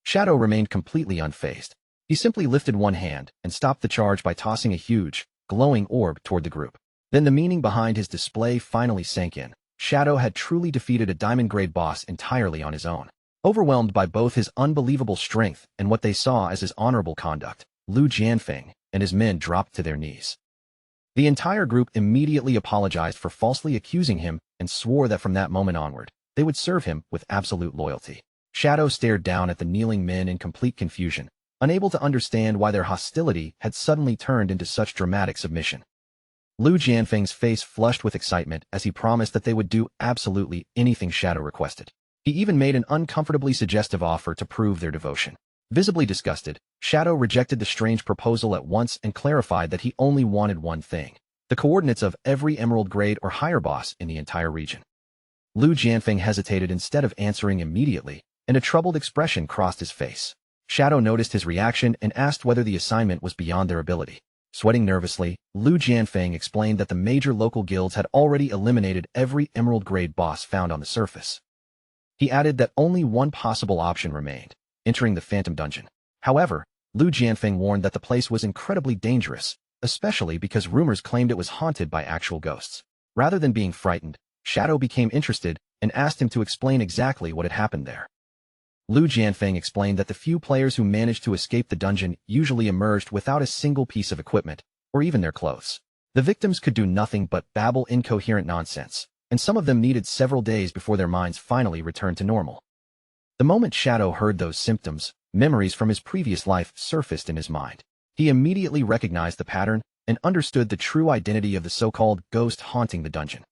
Shadow remained completely unfazed. He simply lifted one hand and stopped the charge by tossing a huge, glowing orb toward the group. Then the meaning behind his display finally sank in. Shadow had truly defeated a diamond-grade boss entirely on his own. Overwhelmed by both his unbelievable strength and what they saw as his honorable conduct, Lu Jianfeng and his men dropped to their knees. The entire group immediately apologized for falsely accusing him and swore that from that moment onward, they would serve him with absolute loyalty. Shadow stared down at the kneeling men in complete confusion, unable to understand why their hostility had suddenly turned into such dramatic submission. Lu Jianfeng's face flushed with excitement as he promised that they would do absolutely anything Shadow requested. He even made an uncomfortably suggestive offer to prove their devotion. Visibly disgusted, Shadow rejected the strange proposal at once and clarified that he only wanted one thing: the coordinates of every emerald grade or higher boss in the entire region. Lu Jianfeng hesitated instead of answering immediately, and a troubled expression crossed his face. Shadow noticed his reaction and asked whether the assignment was beyond their ability. Sweating nervously, Lu Jianfeng explained that the major local guilds had already eliminated every emerald grade boss found on the surface. He added that only one possible option remained: entering the Phantom Dungeon. However, Lu Jianfeng warned that the place was incredibly dangerous, especially because rumors claimed it was haunted by actual ghosts. Rather than being frightened, Shadow became interested and asked him to explain exactly what had happened there. Lu Jianfeng explained that the few players who managed to escape the dungeon usually emerged without a single piece of equipment, or even their clothes. The victims could do nothing but babble incoherent nonsense, and some of them needed several days before their minds finally returned to normal. The moment Shadow heard those symptoms, memories from his previous life surfaced in his mind. He immediately recognized the pattern and understood the true identity of the so-called ghost haunting the dungeon.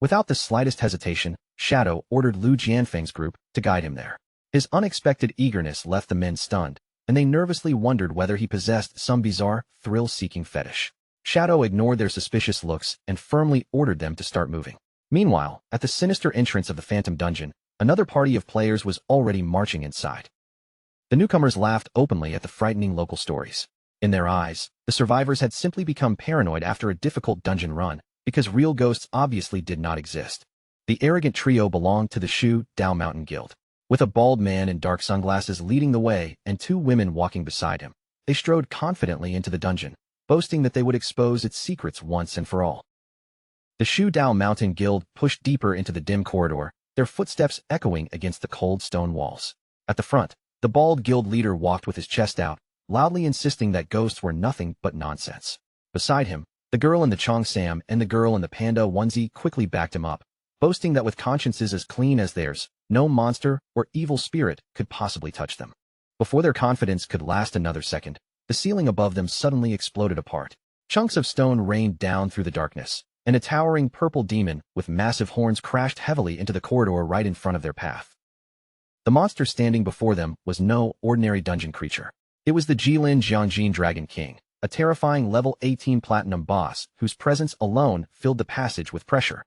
Without the slightest hesitation, Shadow ordered Lu Jianfeng's group to guide him there. His unexpected eagerness left the men stunned, and they nervously wondered whether he possessed some bizarre, thrill-seeking fetish. Shadow ignored their suspicious looks and firmly ordered them to start moving. Meanwhile, at the sinister entrance of the Phantom Dungeon, another party of players was already marching inside. The newcomers laughed openly at the frightening local stories. In their eyes, the survivors had simply become paranoid after a difficult dungeon run, because real ghosts obviously did not exist. The arrogant trio belonged to the Shu Dao Mountain Guild. With a bald man in dark sunglasses leading the way and 2 women walking beside him, they strode confidently into the dungeon, boasting that they would expose its secrets once and for all. The Shu Dao Mountain Guild pushed deeper into the dim corridor, their footsteps echoing against the cold stone walls. At the front, the bald guild leader walked with his chest out, loudly insisting that ghosts were nothing but nonsense. Beside him, the girl in the Cheongsam and the girl in the panda onesie quickly backed him up, boasting that with consciences as clean as theirs, no monster or evil spirit could possibly touch them. Before their confidence could last another second, the ceiling above them suddenly exploded apart. Chunks of stone rained down through the darkness, and a towering purple demon with massive horns crashed heavily into the corridor right in front of their path. The monster standing before them was no ordinary dungeon creature. It was the Jilin Jiangjin Dragon King, a terrifying level 18 platinum boss whose presence alone filled the passage with pressure.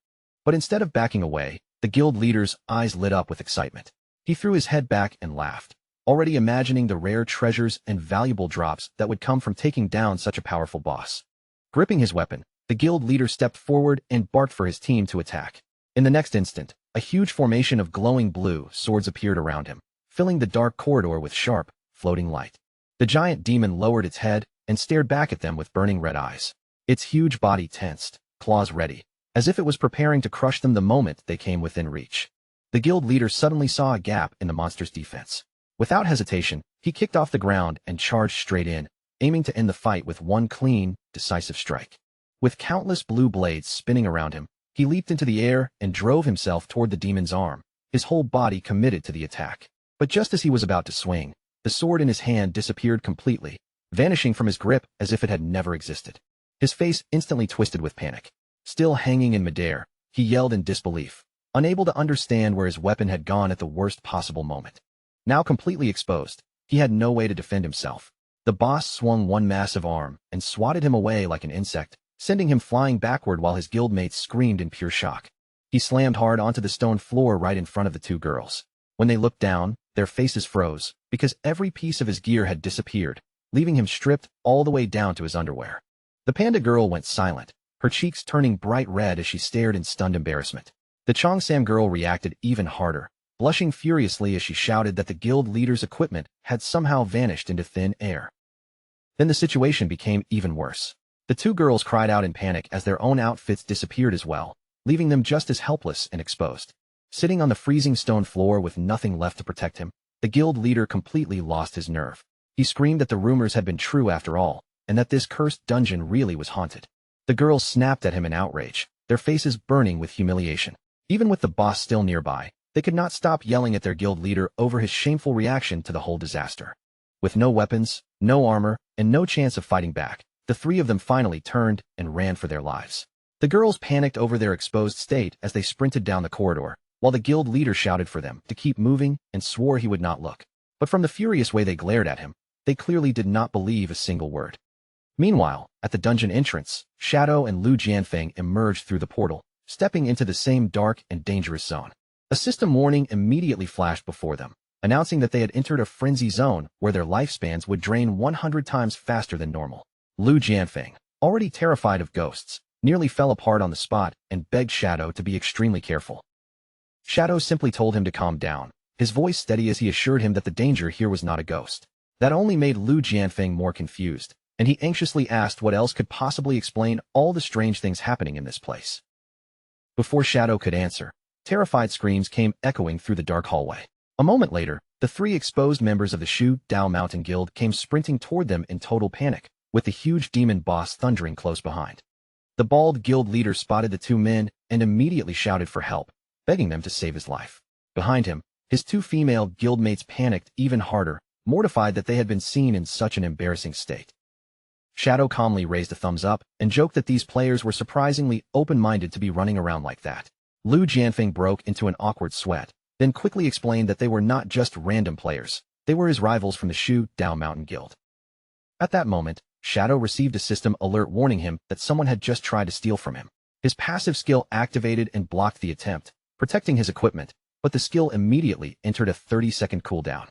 But instead of backing away, the guild leader's eyes lit up with excitement. He threw his head back and laughed, already imagining the rare treasures and valuable drops that would come from taking down such a powerful boss. Gripping his weapon, the guild leader stepped forward and barked for his team to attack. In the next instant, a huge formation of glowing blue swords appeared around him, filling the dark corridor with sharp, floating light. The giant demon lowered its head and stared back at them with burning red eyes. Its huge body tensed, claws ready, as if it was preparing to crush them the moment they came within reach. The guild leader suddenly saw a gap in the monster's defense. Without hesitation, he kicked off the ground and charged straight in, aiming to end the fight with one clean, decisive strike. With countless blue blades spinning around him, he leaped into the air and drove himself toward the demon's arm, his whole body committed to the attack. But just as he was about to swing, the sword in his hand disappeared completely, vanishing from his grip as if it had never existed. His face instantly twisted with panic. Still hanging in midair, he yelled in disbelief, unable to understand where his weapon had gone at the worst possible moment. Now completely exposed, he had no way to defend himself. The boss swung one massive arm and swatted him away like an insect, sending him flying backward while his guildmates screamed in pure shock. He slammed hard onto the stone floor right in front of the 2 girls. When they looked down, their faces froze, because every piece of his gear had disappeared, leaving him stripped all the way down to his underwear. The panda girl went silent, her cheeks turning bright red as she stared in stunned embarrassment. The Cheongsam girl reacted even harder, blushing furiously as she shouted that the guild leader's equipment had somehow vanished into thin air. Then the situation became even worse. The 2 girls cried out in panic as their own outfits disappeared as well, leaving them just as helpless and exposed. Sitting on the freezing stone floor with nothing left to protect him, the guild leader completely lost his nerve. He screamed that the rumors had been true after all, and that this cursed dungeon really was haunted. The girls snapped at him in outrage, their faces burning with humiliation. Even with the boss still nearby, they could not stop yelling at their guild leader over his shameful reaction to the whole disaster. With no weapons, no armor, and no chance of fighting back, the 3 of them finally turned and ran for their lives. The girls panicked over their exposed state as they sprinted down the corridor, while the guild leader shouted for them to keep moving and swore he would not look. But from the furious way they glared at him, they clearly did not believe a single word. Meanwhile, at the dungeon entrance, Shadow and Lu Jianfeng emerged through the portal, stepping into the same dark and dangerous zone. A system warning immediately flashed before them, announcing that they had entered a frenzy zone where their lifespans would drain 100 times faster than normal. Lu Jianfeng, already terrified of ghosts, nearly fell apart on the spot and begged Shadow to be extremely careful. Shadow simply told him to calm down, his voice steady as he assured him that the danger here was not a ghost. That only made Lu Jianfeng more confused, and he anxiously asked what else could possibly explain all the strange things happening in this place. Before Shadow could answer, terrified screams came echoing through the dark hallway. A moment later, the 3 exposed members of the Shu Dao Mountain Guild came sprinting toward them in total panic, with the huge demon boss thundering close behind. The bald guild leader spotted the 2 men and immediately shouted for help, begging them to save his life. Behind him, his 2 female guildmates panicked even harder, mortified that they had been seen in such an embarrassing state. Shadow calmly raised a thumbs up and joked that these players were surprisingly open-minded to be running around like that. Lu Jianfeng broke into an awkward sweat, then quickly explained that they were not just random players, they were his rivals from the Shu Dao Mountain Guild. At that moment, Shadow received a system alert warning him that someone had just tried to steal from him. His passive skill activated and blocked the attempt, protecting his equipment, but the skill immediately entered a 30-second cooldown.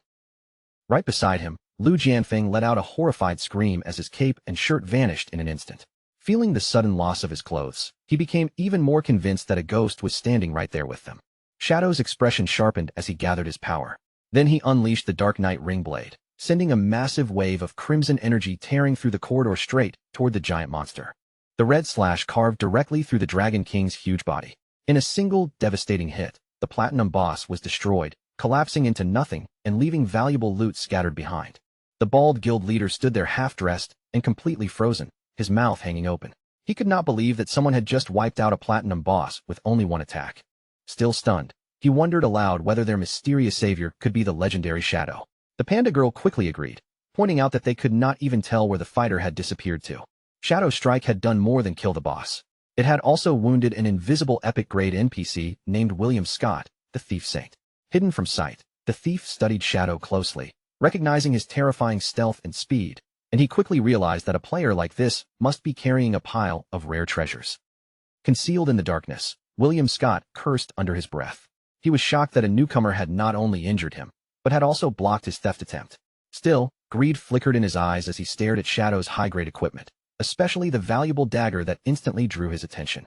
Right beside him, Lu Jianfeng let out a horrified scream as his cape and shirt vanished in an instant. Feeling the sudden loss of his clothes, he became even more convinced that a ghost was standing right there with them. Shadow's expression sharpened as he gathered his power. Then he unleashed the Dark Knight Ring Blade, sending a massive wave of crimson energy tearing through the corridor straight toward the giant monster. The red slash carved directly through the Dragon King's huge body. In a single, devastating hit, the Platinum Boss was destroyed, collapsing into nothing and leaving valuable loot scattered behind. The bald guild leader stood there half-dressed and completely frozen, his mouth hanging open. He could not believe that someone had just wiped out a Platinum Boss with only one attack. Still stunned, he wondered aloud whether their mysterious savior could be the legendary Shadow. The panda girl quickly agreed, pointing out that they could not even tell where the fighter had disappeared to. Shadow's strike had done more than kill the boss. It had also wounded an invisible epic-grade NPC named William Scott, the Thief Saint. Hidden from sight, the thief studied Shadow closely, recognizing his terrifying stealth and speed, and he quickly realized that a player like this must be carrying a pile of rare treasures. Concealed in the darkness, William Scott cursed under his breath. He was shocked that a newcomer had not only injured him, but had also blocked his theft attempt. Still, greed flickered in his eyes as he stared at Shadow's high-grade equipment, especially the valuable dagger that instantly drew his attention.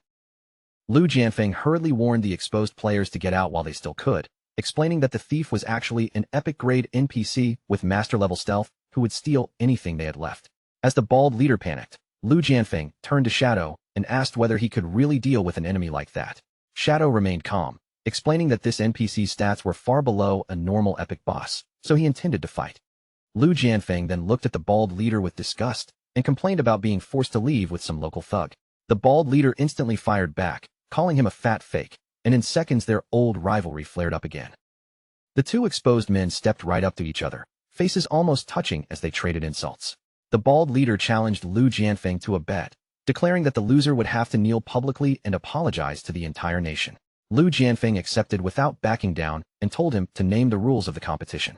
Lu Jianfeng hurriedly warned the exposed players to get out while they still could, explaining that the thief was actually an epic-grade NPC with master-level stealth who would steal anything they had left. As the bald leader panicked, Lu Jianfeng turned to Shadow and asked whether he could really deal with an enemy like that. Shadow remained calm, explaining that this NPC's stats were far below a normal epic boss, so he intended to fight. Lu Jianfeng then looked at the bald leader with disgust and complained about being forced to leave with some local thug. The bald leader instantly fired back, calling him a fat fake, and in seconds their old rivalry flared up again. The two exposed men stepped right up to each other, faces almost touching as they traded insults. The bald leader challenged Lu Jianfeng to a bet, declaring that the loser would have to kneel publicly and apologize to the entire nation. Lu Jianfeng accepted without backing down and told him to name the rules of the competition.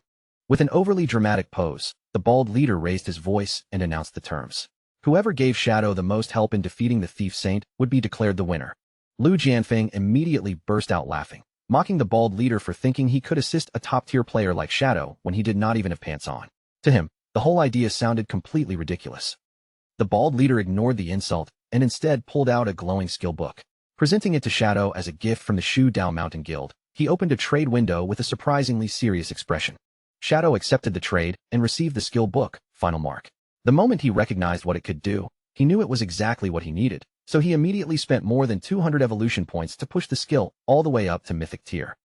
With an overly dramatic pose, the bald leader raised his voice and announced the terms. Whoever gave Shadow the most help in defeating the Thief Saint would be declared the winner. Lu Jianfeng immediately burst out laughing, mocking the bald leader for thinking he could assist a top-tier player like Shadow when he did not even have pants on. To him, the whole idea sounded completely ridiculous. The bald leader ignored the insult and instead pulled out a glowing skill book. Presenting it to Shadow as a gift from the Shu Dao Mountain Guild, he opened a trade window with a surprisingly serious expression. Shadow accepted the trade and received the skill book, Final Mark. The moment he recognized what it could do, he knew it was exactly what he needed, so he immediately spent more than 200 evolution points to push the skill all the way up to Mythic tier.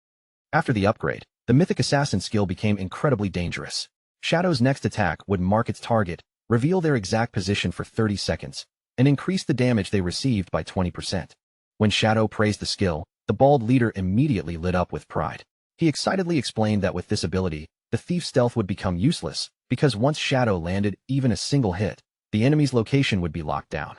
After the upgrade, the Mythic Assassin skill became incredibly dangerous. Shadow's next attack would mark its target, reveal their exact position for 30 seconds, and increase the damage they received by 20%. When Shadow praised the skill, the bald leader immediately lit up with pride. He excitedly explained that with this ability, the thief's stealth would become useless, because once Shadow landed even a single hit, the enemy's location would be locked down.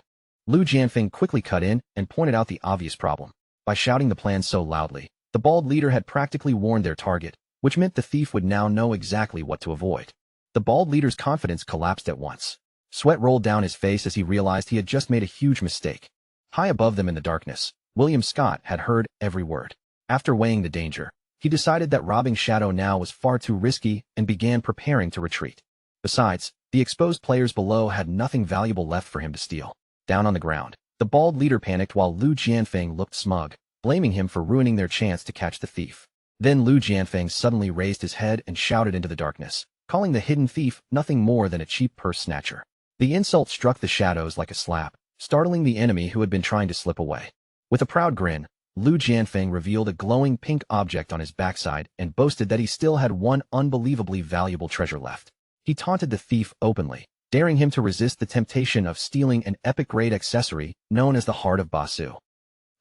Lu Jianfeng quickly cut in and pointed out the obvious problem. By shouting the plan so loudly, the bald leader had practically warned their target, which meant the thief would now know exactly what to avoid. The bald leader's confidence collapsed at once. Sweat rolled down his face as he realized he had just made a huge mistake. High above them in the darkness, William Scott had heard every word. After weighing the danger, he decided that robbing Shadow now was far too risky and began preparing to retreat. Besides, the exposed players below had nothing valuable left for him to steal. Down on the ground, the bald leader panicked while Lu Jianfeng looked smug, blaming him for ruining their chance to catch the thief. Then Lu Jianfeng suddenly raised his head and shouted into the darkness, calling the hidden thief nothing more than a cheap purse snatcher. The insult struck the shadows like a slap, startling the enemy who had been trying to slip away. With a proud grin, Lu Jianfeng revealed a glowing pink object on his backside and boasted that he still had one unbelievably valuable treasure left. He taunted the thief openly, daring him to resist the temptation of stealing an epic-grade accessory known as the Heart of Basu.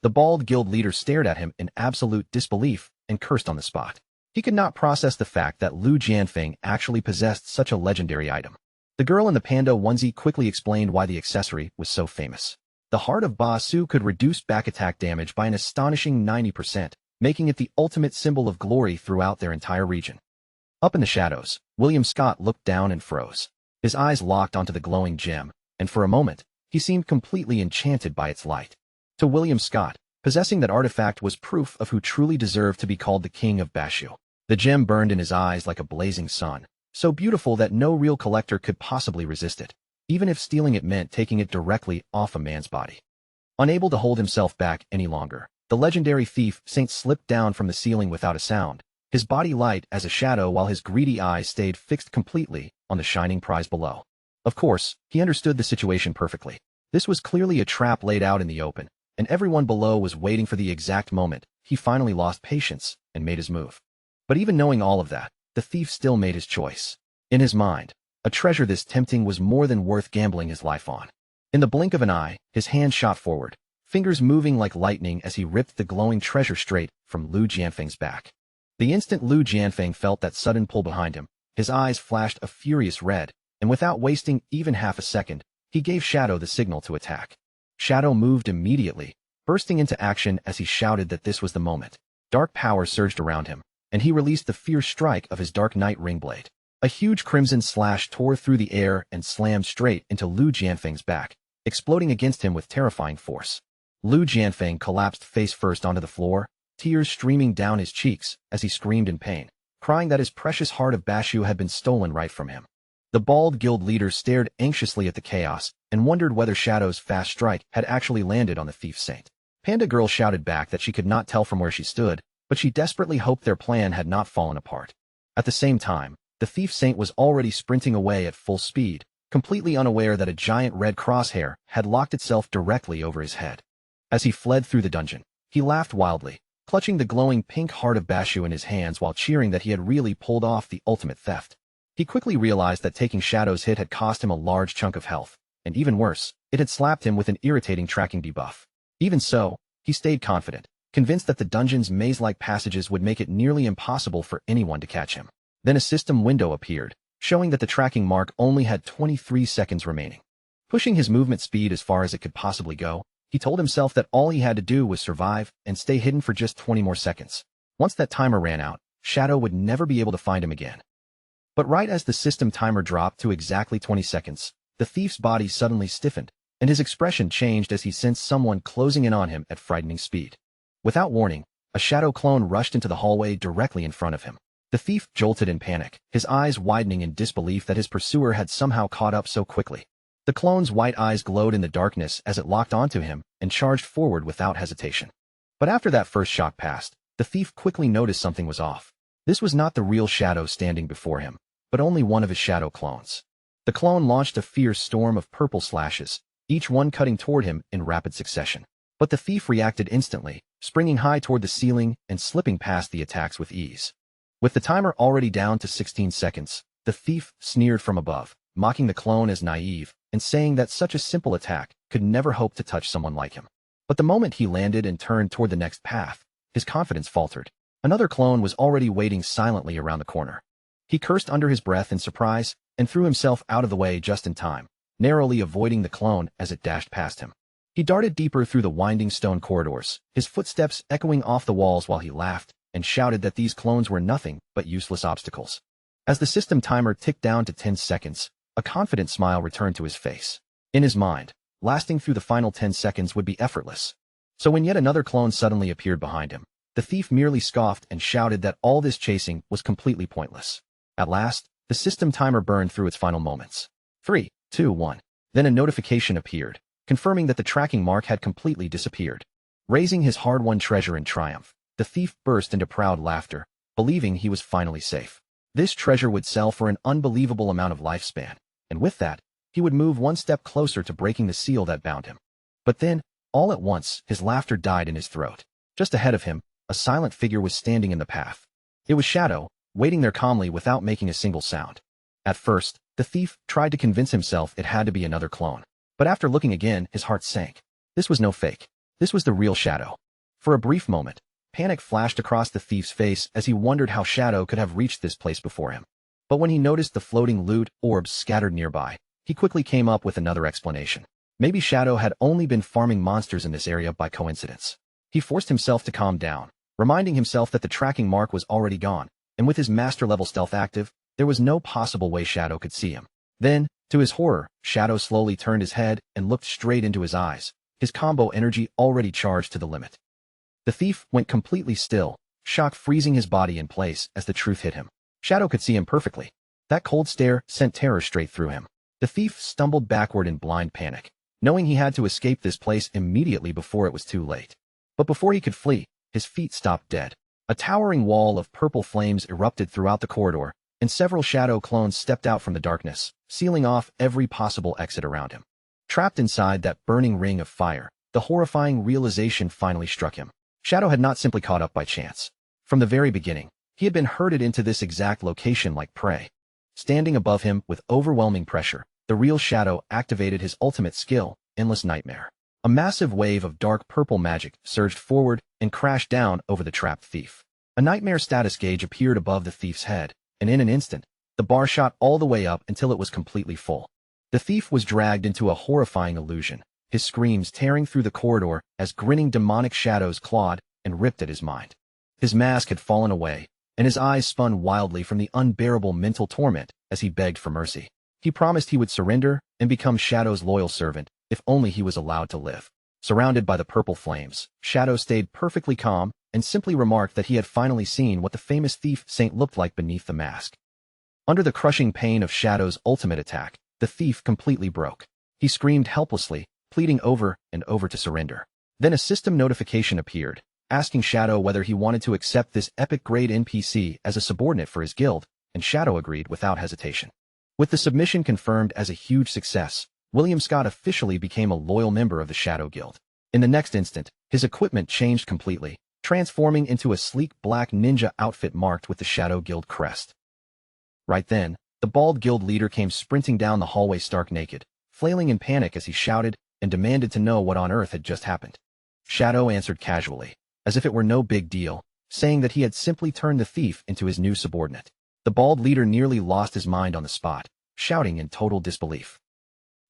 The bald guild leader stared at him in absolute disbelief and cursed on the spot. He could not process the fact that Lu Jianfeng actually possessed such a legendary item. The girl in the panda onesie quickly explained why the accessory was so famous. The Heart of Ba Su could reduce back attack damage by an astonishing 90%, making it the ultimate symbol of glory throughout their entire region. Up in the shadows, William Scott looked down and froze. His eyes locked onto the glowing gem, and for a moment, he seemed completely enchanted by its light. To William Scott, possessing that artifact was proof of who truly deserved to be called the King of Bashu. The gem burned in his eyes like a blazing sun, so beautiful that no real collector could possibly resist it, even if stealing it meant taking it directly off a man's body. Unable to hold himself back any longer, the legendary thief Saint slipped down from the ceiling without a sound, his body light as a shadow while his greedy eyes stayed fixed completely on the shining prize below. Of course, he understood the situation perfectly. This was clearly a trap laid out in the open, and everyone below was waiting for the exact moment he finally lost patience and made his move. But even knowing all of that, the thief still made his choice. In his mind, a treasure this tempting was more than worth gambling his life on. In the blink of an eye, his hand shot forward, fingers moving like lightning as he ripped the glowing treasure straight from Lu Jianfeng's back. The instant Lu Jianfeng felt that sudden pull behind him, his eyes flashed a furious red, and without wasting even half a second, he gave Shadow the signal to attack. Shadow moved immediately, bursting into action as he shouted that this was the moment. Dark power surged around him, and he released the fierce strike of his Dark Knight ring blade. A huge crimson slash tore through the air and slammed straight into Lu Jianfeng's back, exploding against him with terrifying force. Lu Jianfeng collapsed face first onto the floor, tears streaming down his cheeks as he screamed in pain, crying that his precious Heart of Bashu had been stolen right from him. The bald guild leader stared anxiously at the chaos and wondered whether Shadow's fast strike had actually landed on the thief saint. Panda Girl shouted back that she could not tell from where she stood, but she desperately hoped their plan had not fallen apart. At the same time, the thief saint was already sprinting away at full speed, completely unaware that a giant red crosshair had locked itself directly over his head. As he fled through the dungeon, he laughed wildly, clutching the glowing pink Heart of Bashu in his hands while cheering that he had really pulled off the ultimate theft. He quickly realized that taking Shadow's hit had cost him a large chunk of health, and even worse, it had slapped him with an irritating tracking debuff. Even so, he stayed confident, convinced that the dungeon's maze-like passages would make it nearly impossible for anyone to catch him. Then a system window appeared, showing that the tracking mark only had 23 seconds remaining. Pushing his movement speed as far as it could possibly go, he told himself that all he had to do was survive and stay hidden for just 20 more seconds. Once that timer ran out, Shadow would never be able to find him again. But right as the system timer dropped to exactly 20 seconds, the thief's body suddenly stiffened, and his expression changed as he sensed someone closing in on him at frightening speed. Without warning, a Shadow clone rushed into the hallway directly in front of him. The thief jolted in panic, his eyes widening in disbelief that his pursuer had somehow caught up so quickly. The clone's white eyes glowed in the darkness as it locked onto him and charged forward without hesitation. But after that first shock passed, the thief quickly noticed something was off. This was not the real Shadow standing before him, but only one of his Shadow clones. The clone launched a fierce storm of purple slashes, each one cutting toward him in rapid succession. But the thief reacted instantly, springing high toward the ceiling and slipping past the attacks with ease. With the timer already down to 16 seconds, the thief sneered from above, mocking the clone as naive and saying that such a simple attack could never hope to touch someone like him. But the moment he landed and turned toward the next path, his confidence faltered. Another clone was already waiting silently around the corner. He cursed under his breath in surprise and threw himself out of the way just in time, narrowly avoiding the clone as it dashed past him. He darted deeper through the winding stone corridors, his footsteps echoing off the walls while he laughed and shouted that these clones were nothing but useless obstacles. As the system timer ticked down to 10 seconds, a confident smile returned to his face. In his mind, lasting through the final 10 seconds would be effortless. So when yet another clone suddenly appeared behind him, the thief merely scoffed and shouted that all this chasing was completely pointless. At last, the system timer burned through its final moments. 3, 2, 1. Then a notification appeared, confirming that the tracking mark had completely disappeared. Raising his hard-won treasure in triumph, the thief burst into proud laughter, believing he was finally safe. This treasure would sell for an unbelievable amount of lifespan, and with that, he would move one step closer to breaking the seal that bound him. But then, all at once, his laughter died in his throat. Just ahead of him, a silent figure was standing in the path. It was Shadow, waiting there calmly without making a single sound. At first, the thief tried to convince himself it had to be another clone. But after looking again, his heart sank. This was no fake. This was the real Shadow. For a brief moment, Panic flashed across the thief's face as he wondered how Shadow could have reached this place before him. But when he noticed the floating loot orbs scattered nearby, he quickly came up with another explanation. Maybe Shadow had only been farming monsters in this area by coincidence. He forced himself to calm down, reminding himself that the tracking mark was already gone, and with his master-level stealth active, there was no possible way Shadow could see him. Then, to his horror, Shadow slowly turned his head and looked straight into his eyes, his combo energy already charged to the limit. The thief went completely still, shock freezing his body in place as the truth hit him. Shadow could see him perfectly. That cold stare sent terror straight through him. The thief stumbled backward in blind panic, knowing he had to escape this place immediately before it was too late. But before he could flee, his feet stopped dead. A towering wall of purple flames erupted throughout the corridor, and several Shadow clones stepped out from the darkness, sealing off every possible exit around him. Trapped inside that burning ring of fire, the horrifying realization finally struck him. Shadow had not simply caught up by chance. From the very beginning, he had been herded into this exact location like prey. Standing above him with overwhelming pressure, the real Shadow activated his ultimate skill, Endless Nightmare. A massive wave of dark purple magic surged forward and crashed down over the trapped thief. A nightmare status gauge appeared above the thief's head, and in an instant, the bar shot all the way up until it was completely full. The thief was dragged into a horrifying illusion, his screams tearing through the corridor as grinning demonic shadows clawed and ripped at his mind. His mask had fallen away, and his eyes spun wildly from the unbearable mental torment as he begged for mercy. He promised he would surrender and become Shadow's loyal servant if only he was allowed to live. Surrounded by the purple flames, Shadow stayed perfectly calm and simply remarked that he had finally seen what the famous thief saint looked like beneath the mask. Under the crushing pain of Shadow's ultimate attack, the thief completely broke. He screamed helplessly, pleading over and over to surrender. Then a system notification appeared, asking Shadow whether he wanted to accept this epic-grade NPC as a subordinate for his guild, and Shadow agreed without hesitation. With the submission confirmed as a huge success, William Scott officially became a loyal member of the Shadow Guild. In the next instant, his equipment changed completely, transforming into a sleek black ninja outfit marked with the Shadow Guild crest. Right then, the bald guild leader came sprinting down the hallway stark naked, flailing in panic as he shouted and demanded to know what on earth had just happened. Shadow answered casually, as if it were no big deal, saying that he had simply turned the thief into his new subordinate. The bald leader nearly lost his mind on the spot, shouting in total disbelief.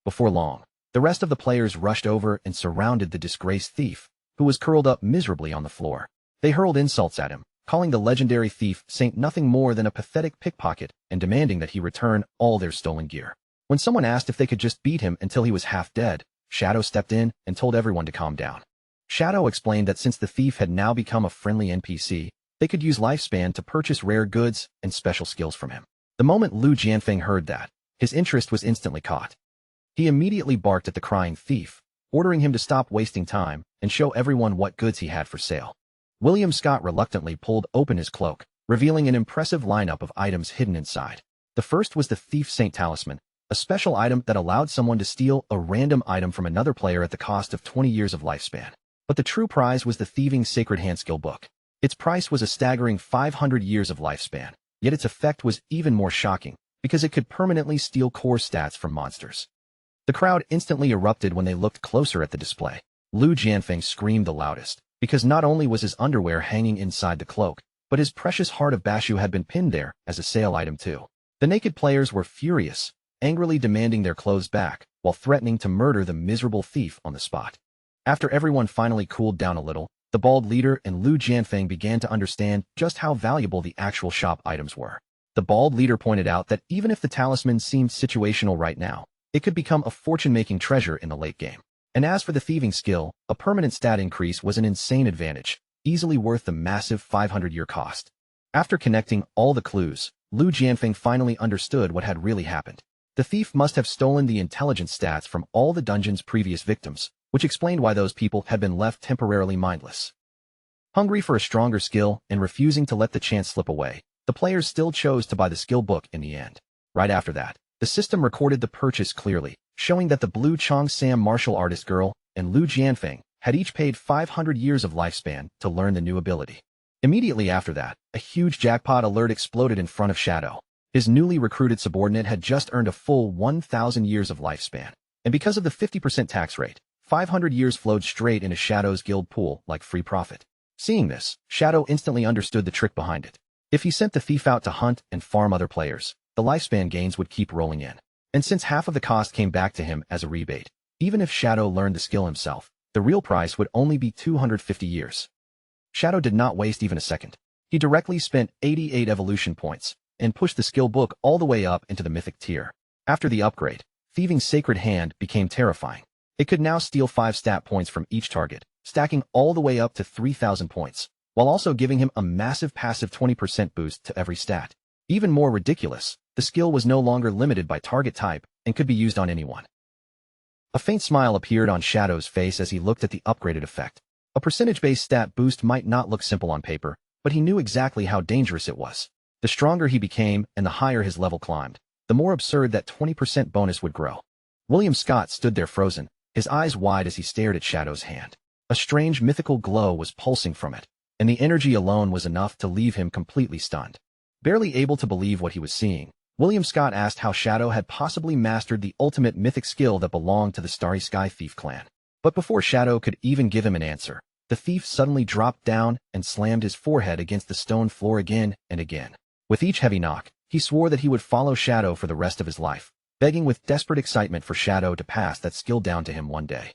Before long, the rest of the players rushed over and surrounded the disgraced thief, who was curled up miserably on the floor. They hurled insults at him, calling the legendary thief saint nothing more than a pathetic pickpocket and demanding that he return all their stolen gear. When someone asked if they could just beat him until he was half dead, Shadow stepped in and told everyone to calm down. Shadow explained that since the thief had now become a friendly NPC, they could use lifespan to purchase rare goods and special skills from him. The moment Lu Jianfeng heard that, his interest was instantly caught. He immediately barked at the crying thief, ordering him to stop wasting time and show everyone what goods he had for sale. William Scott reluctantly pulled open his cloak, revealing an impressive lineup of items hidden inside. The first was the Thief Saint Talisman, a special item that allowed someone to steal a random item from another player at the cost of 20 years of lifespan. But the true prize was the Thieving Sacred Hand Skill Book. Its price was a staggering 500 years of lifespan, yet its effect was even more shocking, because it could permanently steal core stats from monsters. The crowd instantly erupted when they looked closer at the display. Lu Jianfeng screamed the loudest, because not only was his underwear hanging inside the cloak, but his precious Heart of Bashu had been pinned there as a sale item too. The naked players were furious, angrily demanding their clothes back, while threatening to murder the miserable thief on the spot. After everyone finally cooled down a little, the bald leader and Lu Jianfeng began to understand just how valuable the actual shop items were. The bald leader pointed out that even if the talisman seemed situational right now, it could become a fortune-making treasure in the late game. And as for the thieving skill, a permanent stat increase was an insane advantage, easily worth the massive 500-year cost. After connecting all the clues, Lu Jianfeng finally understood what had really happened. The thief must have stolen the intelligence stats from all the dungeon's previous victims, which explained why those people had been left temporarily mindless. Hungry for a stronger skill and refusing to let the chance slip away, the players still chose to buy the skill book in the end. Right after that, the system recorded the purchase clearly, showing that the Blue Chong Sam martial artist girl and Lu Jianfeng had each paid 500 years of lifespan to learn the new ability. Immediately after that, a huge jackpot alert exploded in front of Shadow. His newly recruited subordinate had just earned a full 1,000 years of lifespan, and because of the 50% tax rate, 500 years flowed straight into Shadow's guild pool like free profit. Seeing this, Shadow instantly understood the trick behind it. If he sent the thief out to hunt and farm other players, the lifespan gains would keep rolling in. And since half of the cost came back to him as a rebate, even if Shadow learned the skill himself, the real price would only be 250 years. Shadow did not waste even a second. He directly spent 88 evolution points and pushed the skill book all the way up into the mythic tier. After the upgrade, Thieving's Sacred Hand became terrifying. It could now steal 5 stat points from each target, stacking all the way up to 3,000 points, while also giving him a massive passive 20% boost to every stat. Even more ridiculous, the skill was no longer limited by target type and could be used on anyone. A faint smile appeared on Shadow's face as he looked at the upgraded effect. A percentage-based stat boost might not look simple on paper, but he knew exactly how dangerous it was. The stronger he became and the higher his level climbed, the more absurd that 20% bonus would grow. William Scott stood there frozen, his eyes wide as he stared at Shadow's hand. A strange mythical glow was pulsing from it, and the energy alone was enough to leave him completely stunned. Barely able to believe what he was seeing, William Scott asked how Shadow had possibly mastered the ultimate mythic skill that belonged to the Starry Sky Thief clan. But before Shadow could even give him an answer, the thief suddenly dropped down and slammed his forehead against the stone floor again and again. With each heavy knock, he swore that he would follow Shadow for the rest of his life, begging with desperate excitement for Shadow to pass that skill down to him one day.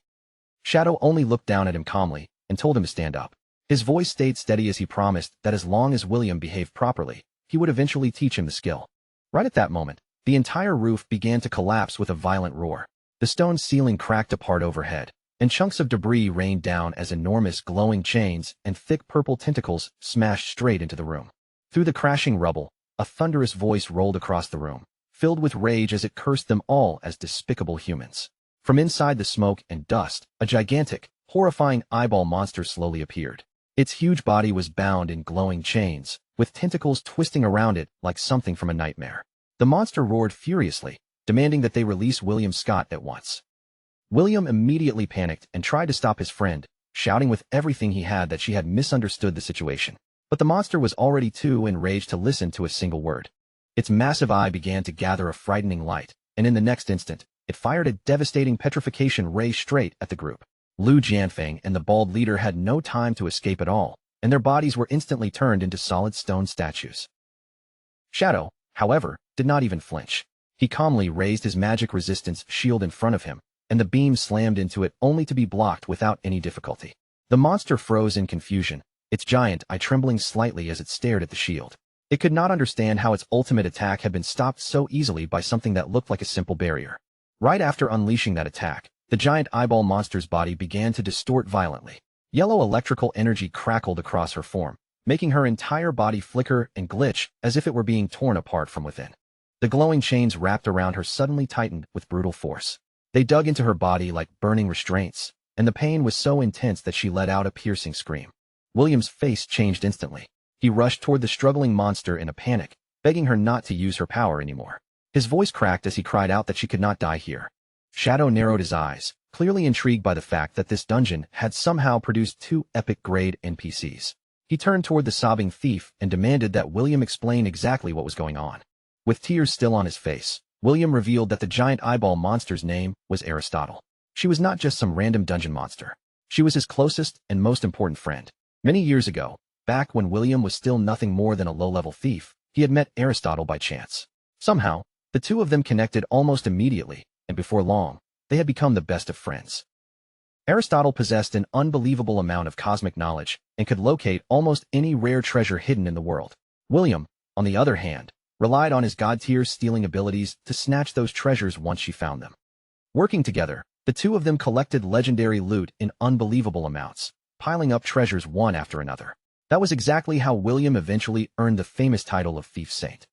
Shadow only looked down at him calmly and told him to stand up. His voice stayed steady as he promised that as long as William behaved properly, he would eventually teach him the skill. Right at that moment, the entire roof began to collapse with a violent roar. The stone ceiling cracked apart overhead, and chunks of debris rained down as enormous glowing chains and thick purple tentacles smashed straight into the room. Through the crashing rubble, a thunderous voice rolled across the room, filled with rage as it cursed them all as despicable humans. From inside the smoke and dust, a gigantic, horrifying eyeball monster slowly appeared. Its huge body was bound in glowing chains, with tentacles twisting around it like something from a nightmare. The monster roared furiously, demanding that they release William Scott at once. William immediately panicked and tried to stop his friend, shouting with everything he had that she had misunderstood the situation. But the monster was already too enraged to listen to a single word. Its massive eye began to gather a frightening light, and in the next instant, it fired a devastating petrification ray straight at the group. Lu Jianfeng and the bald leader had no time to escape at all, and their bodies were instantly turned into solid stone statues. Shadow, however, did not even flinch. He calmly raised his magic resistance shield in front of him, and the beam slammed into it only to be blocked without any difficulty. The monster froze in confusion, its giant eye trembling slightly as it stared at the shield. It could not understand how its ultimate attack had been stopped so easily by something that looked like a simple barrier. Right after unleashing that attack, the giant eyeball monster's body began to distort violently. Yellow electrical energy crackled across her form, making her entire body flicker and glitch as if it were being torn apart from within. The glowing chains wrapped around her suddenly tightened with brutal force. They dug into her body like burning restraints, and the pain was so intense that she let out a piercing scream. William's face changed instantly. He rushed toward the struggling monster in a panic, begging her not to use her power anymore. His voice cracked as he cried out that she could not die here. Shadow narrowed his eyes, clearly intrigued by the fact that this dungeon had somehow produced 2 epic-grade NPCs. He turned toward the sobbing thief and demanded that William explain exactly what was going on. With tears still on his face, William revealed that the giant eyeball monster's name was Aristotle. She was not just some random dungeon monster. She was his closest and most important friend. Many years ago, back when William was still nothing more than a low-level thief, he had met Aristotle by chance. Somehow, the two of them connected almost immediately, and before long, they had become the best of friends. Aristotle possessed an unbelievable amount of cosmic knowledge and could locate almost any rare treasure hidden in the world. William, on the other hand, relied on his god-tier stealing abilities to snatch those treasures once she found them. Working together, the two of them collected legendary loot in unbelievable amounts, piling up treasures one after another. That was exactly how William eventually earned the famous title of Thief Saint.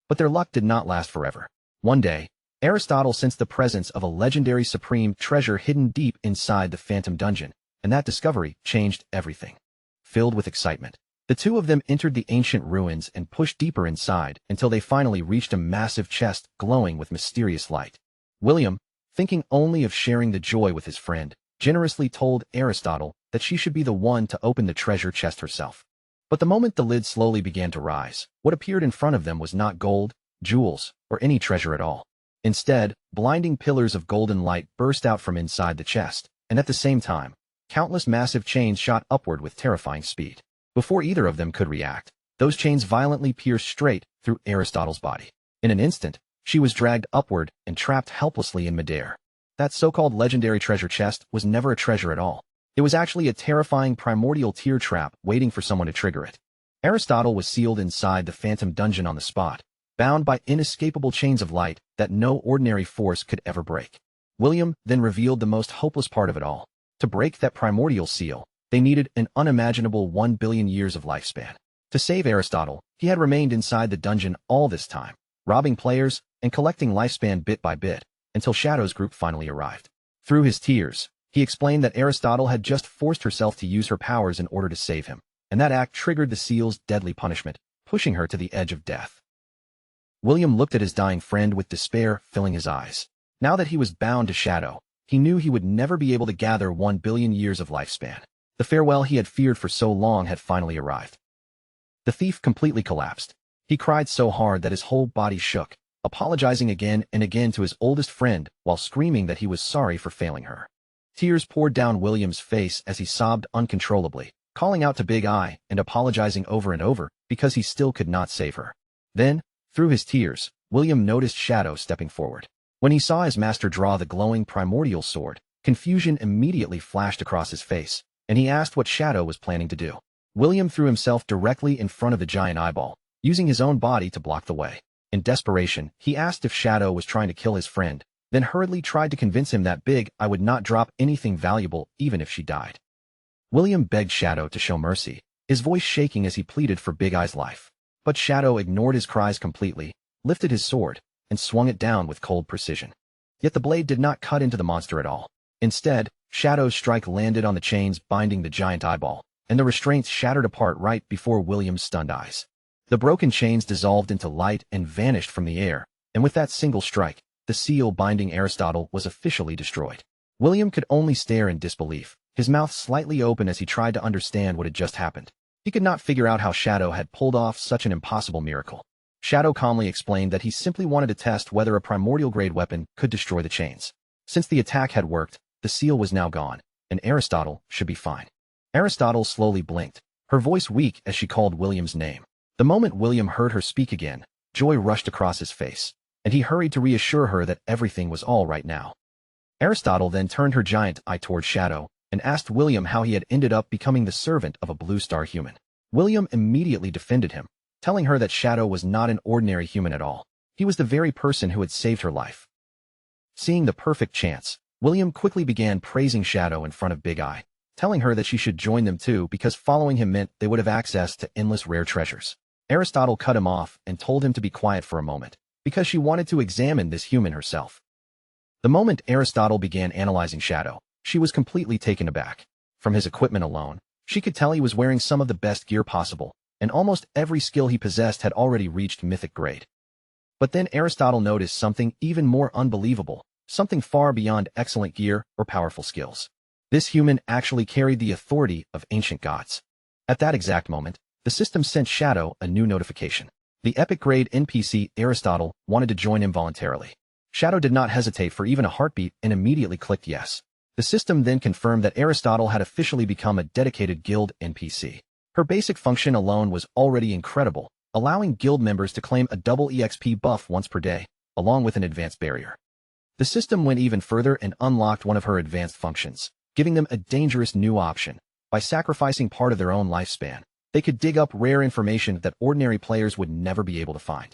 But their luck did not last forever. One day, Aristotle sensed the presence of a legendary supreme treasure hidden deep inside the Phantom Dungeon, and that discovery changed everything. Filled with excitement, the two of them entered the ancient ruins and pushed deeper inside until they finally reached a massive chest glowing with mysterious light. William, thinking only of sharing the joy with his friend, generously told Aristotle that she should be the one to open the treasure chest herself. But the moment the lid slowly began to rise, what appeared in front of them was not gold, jewels, or any treasure at all. Instead, blinding pillars of golden light burst out from inside the chest, and at the same time, Countless massive chains shot upward with terrifying speed. Before either of them could react, those chains violently pierced straight through Aristotle's body. In an instant, she was dragged upward and trapped helplessly in midair. That so-called legendary treasure chest was never a treasure at all. It was actually a terrifying primordial tear trap waiting for someone to trigger it. Aristotle was sealed inside the phantom dungeon on the spot, bound by inescapable chains of light that no ordinary force could ever break. William then revealed the most hopeless part of it all. To break that primordial seal, they needed an unimaginable 1 billion years of lifespan. To save Aristotle, he had remained inside the dungeon all this time, robbing players and collecting lifespan bit by bit, until Shadow's group finally arrived. Through his tears, he explained that Aristotle had just forced herself to use her powers in order to save him, and that act triggered the seal's deadly punishment, pushing her to the edge of death. William looked at his dying friend with despair filling his eyes. Now that he was bound to Shadow, he knew he would never be able to gather 1 billion years of lifespan. The farewell he had feared for so long had finally arrived. The thief completely collapsed. He cried so hard that his whole body shook, apologizing again and again to his oldest friend while screaming that he was sorry for failing her. Tears poured down William's face as he sobbed uncontrollably, calling out to Big Eye and apologizing over and over because he still could not save her. Then, through his tears, William noticed Shadow stepping forward. When he saw his master draw the glowing primordial sword, confusion immediately flashed across his face, and he asked what Shadow was planning to do. William threw himself directly in front of the giant eyeball, using his own body to block the way. In desperation, he asked if Shadow was trying to kill his friend, then hurriedly tried to convince him that Big Eye would not drop anything valuable even if she died. William begged Shadow to show mercy, his voice shaking as he pleaded for Big Eye's life. But Shadow ignored his cries completely, lifted his sword, and swung it down with cold precision. Yet the blade did not cut into the monster at all. Instead, Shadow's strike landed on the chains binding the giant eyeball, and the restraints shattered apart right before William's stunned eyes. The broken chains dissolved into light and vanished from the air, and with that single strike, the seal binding Aristotle was officially destroyed. William could only stare in disbelief, his mouth slightly open as he tried to understand what had just happened. He could not figure out how Shadow had pulled off such an impossible miracle. Shadow calmly explained that he simply wanted to test whether a primordial-grade weapon could destroy the chains. Since the attack had worked, the seal was now gone, and Aristotle should be fine. Aristotle slowly blinked, her voice weak as she called William's name. The moment William heard her speak again, joy rushed across his face, and he hurried to reassure her that everything was all right now. Aristotle then turned her giant eye toward Shadow and asked William how he had ended up becoming the servant of a blue star human. William immediately defended him, telling her that Shadow was not an ordinary human at all. He was the very person who had saved her life. Seeing the perfect chance, William quickly began praising Shadow in front of Big Eye, telling her that she should join them too because following him meant they would have access to endless rare treasures. Aristotle cut him off and told him to be quiet for a moment, because she wanted to examine this human herself. The moment Aristotle began analyzing Shadow, she was completely taken aback. From his equipment alone, she could tell he was wearing some of the best gear possible, and almost every skill he possessed had already reached mythic grade. But then Aristotle noticed something even more unbelievable, something far beyond excellent gear or powerful skills. This human actually carried the authority of ancient gods. At that exact moment, the system sent Shadow a new notification. The epic-grade NPC Aristotle wanted to join him voluntarily. Shadow did not hesitate for even a heartbeat and immediately clicked yes. The system then confirmed that Aristotle had officially become a dedicated guild NPC. Her basic function alone was already incredible, allowing guild members to claim a double EXP buff once per day, along with an advanced barrier. The system went even further and unlocked one of her advanced functions, giving them a dangerous new option. By sacrificing part of their own lifespan, they could dig up rare information that ordinary players would never be able to find.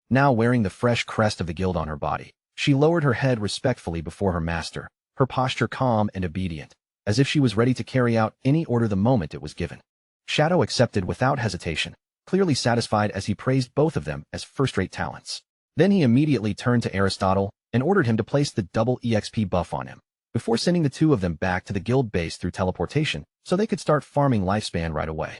Now wearing the fresh crest of the guild on her body, she lowered her head respectfully before her master, her posture calm and obedient, as if she was ready to carry out any order the moment it was given. Shadow accepted without hesitation, clearly satisfied as he praised both of them as first-rate talents. Then he immediately turned to Aristotle and ordered him to place the double EXP buff on him, before sending the two of them back to the guild base through teleportation so they could start farming lifespan right away.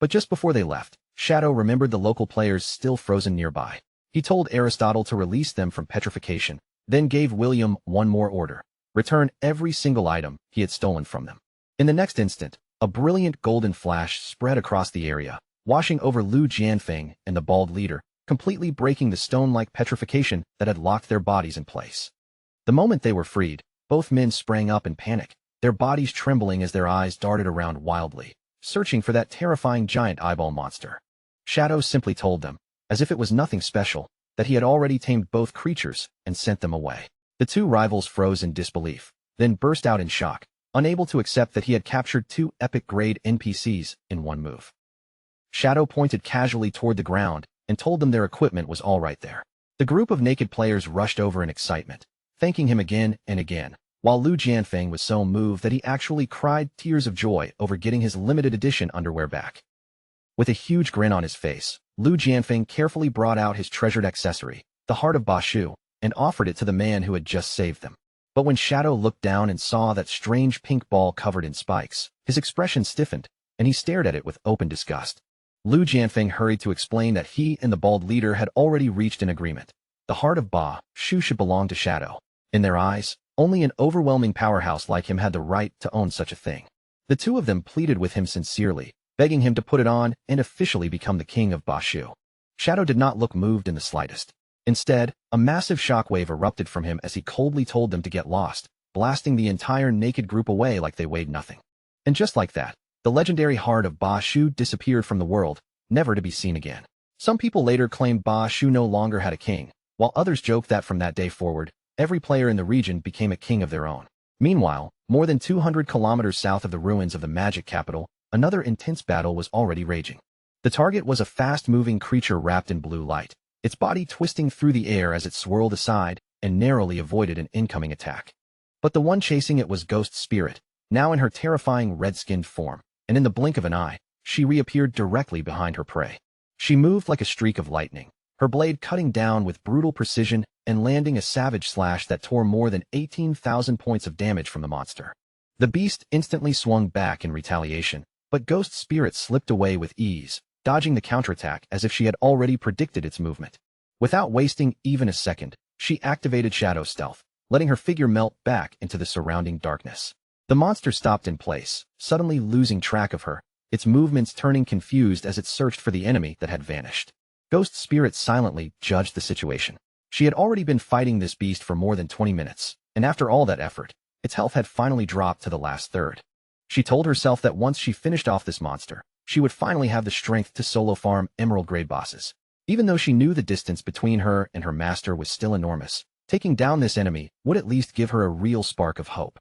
But just before they left, Shadow remembered the local players still frozen nearby. He told Aristotle to release them from petrification, then gave William one more order: return every single item he had stolen from them. In the next instant, a brilliant golden flash spread across the area, washing over Lu Jianfeng and the bald leader, completely breaking the stone-like petrification that had locked their bodies in place. The moment they were freed, both men sprang up in panic. their bodies trembling as their eyes darted around wildly, searching for that terrifying giant eyeball monster. Shadow simply told them, as if it was nothing special, that he had already tamed both creatures and sent them away. The two rivals froze in disbelief, then burst out in shock, unable to accept that he had captured two epic-grade NPCs in one move. Shadow pointed casually toward the ground and told them their equipment was all right there. The group of naked players rushed over in excitement, thanking him again and again, while Lu Jianfeng was so moved that he actually cried tears of joy over getting his limited edition underwear back. With a huge grin on his face, Lu Jianfeng carefully brought out his treasured accessory, the heart of Ba Shu, and offered it to the man who had just saved them. But when Shadow looked down and saw that strange pink ball covered in spikes, his expression stiffened, and he stared at it with open disgust. Lu Jianfeng hurried to explain that he and the bald leader had already reached an agreement. The heart of Ba Shu should belong to Shadow. In their eyes, only an overwhelming powerhouse like him had the right to own such a thing. The two of them pleaded with him sincerely, begging him to put it on and officially become the king of Ba Shu. Shadow did not look moved in the slightest. Instead, a massive shockwave erupted from him as he coldly told them to get lost, blasting the entire naked group away like they weighed nothing. And just like that, the legendary heart of Ba Shu disappeared from the world, never to be seen again. Some people later claimed Ba Shu no longer had a king, while others joked that from that day forward, every player in the region became a king of their own. Meanwhile, more than 200 kilometers south of the ruins of the magic capital, another intense battle was already raging. The target was a fast-moving creature wrapped in blue light, its body twisting through the air as it swirled aside and narrowly avoided an incoming attack. But the one chasing it was Ghost Spirit, now in her terrifying red-skinned form, and in the blink of an eye, she reappeared directly behind her prey. She moved like a streak of lightning, her blade cutting down with brutal precision and landing a savage slash that tore more than 18,000 points of damage from the monster. The beast instantly swung back in retaliation, but Ghost Spirit slipped away with ease, dodging the counterattack as if she had already predicted its movement. Without wasting even a second, she activated Shadow Stealth, letting her figure melt back into the surrounding darkness. The monster stopped in place, suddenly losing track of her, its movements turning confused as it searched for the enemy that had vanished. Ghost Spirit silently judged the situation. She had already been fighting this beast for more than 20 minutes, and after all that effort, its health had finally dropped to the last third. She told herself that once she finished off this monster, she would finally have the strength to solo farm emerald-grade bosses. Even though she knew the distance between her and her master was still enormous, taking down this enemy would at least give her a real spark of hope.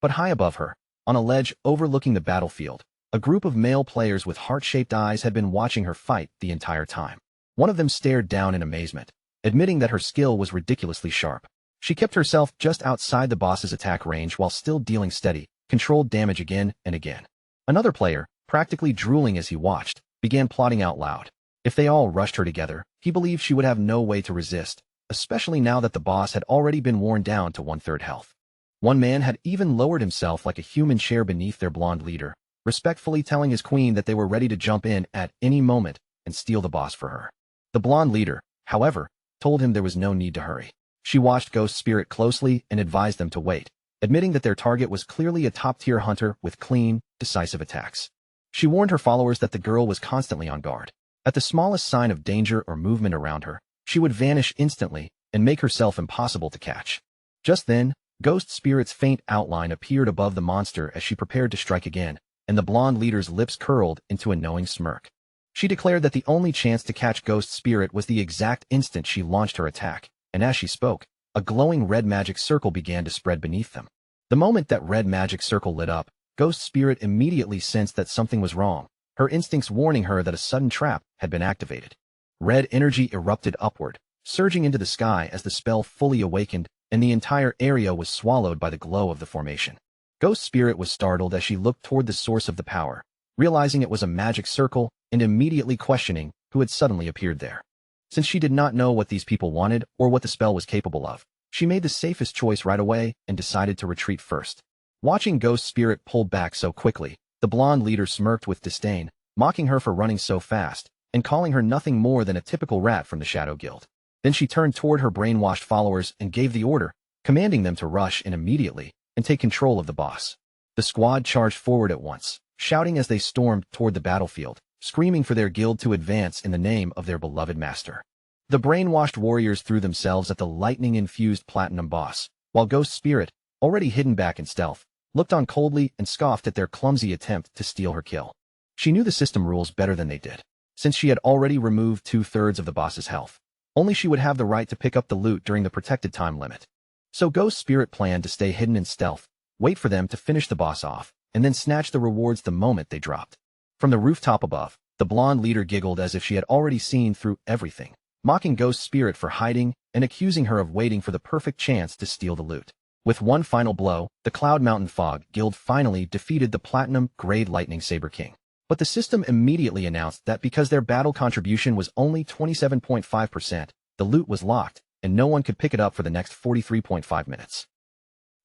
But high above her, on a ledge overlooking the battlefield, a group of male players with heart-shaped eyes had been watching her fight the entire time. One of them stared down in amazement, admitting that her skill was ridiculously sharp. She kept herself just outside the boss's attack range while still dealing steady, controlled damage again and again. Another player, practically drooling as he watched, began plotting out loud. If they all rushed her together, he believed she would have no way to resist, especially now that the boss had already been worn down to 1/3 health. One man had even lowered himself like a human chair beneath their blonde leader, respectfully telling his queen that they were ready to jump in at any moment and steal the boss for her. The blonde leader, however, told him there was no need to hurry. She watched Ghost Spirit closely and advised them to wait, admitting that their target was clearly a top-tier hunter with clean, decisive attacks. She warned her followers that the girl was constantly on guard. At the smallest sign of danger or movement around her, she would vanish instantly and make herself impossible to catch. Just then, Ghost Spirit's faint outline appeared above the monster as she prepared to strike again, and the blonde leader's lips curled into a knowing smirk. She declared that the only chance to catch Ghost Spirit was the exact instant she launched her attack, and as she spoke, a glowing red magic circle began to spread beneath them. The moment that red magic circle lit up, Ghost Spirit immediately sensed that something was wrong, her instincts warning her that a sudden trap had been activated. Red energy erupted upward, surging into the sky as the spell fully awakened, and the entire area was swallowed by the glow of the formation. Ghost Spirit was startled as she looked toward the source of the power, realizing it was a magic circle and immediately questioning who had suddenly appeared there. Since she did not know what these people wanted or what the spell was capable of, she made the safest choice right away and decided to retreat first. Watching Ghost Spirit pull back so quickly, the blonde leader smirked with disdain, mocking her for running so fast, and calling her nothing more than a typical rat from the Shadow Guild. Then she turned toward her brainwashed followers and gave the order, commanding them to rush in immediately and take control of the boss. The squad charged forward at once, shouting as they stormed toward the battlefield, screaming for their guild to advance in the name of their beloved master. The brainwashed warriors threw themselves at the lightning-infused platinum boss, while Ghost Spirit, already hidden back in stealth, looked on coldly and scoffed at their clumsy attempt to steal her kill. She knew the system rules better than they did, since she had already removed 2/3 of the boss's health. Only she would have the right to pick up the loot during the protected time limit. So Ghost Spirit planned to stay hidden in stealth, wait for them to finish the boss off, and then snatch the rewards the moment they dropped. From the rooftop above, the blonde leader giggled as if she had already seen through everything, mocking Ghost Spirit for hiding and accusing her of waiting for the perfect chance to steal the loot. With one final blow, the Cloud Mountain Fog Guild finally defeated the Platinum Grade Lightning Saber King. But the system immediately announced that because their battle contribution was only 27.5%, the loot was locked, and no one could pick it up for the next 43.5 minutes.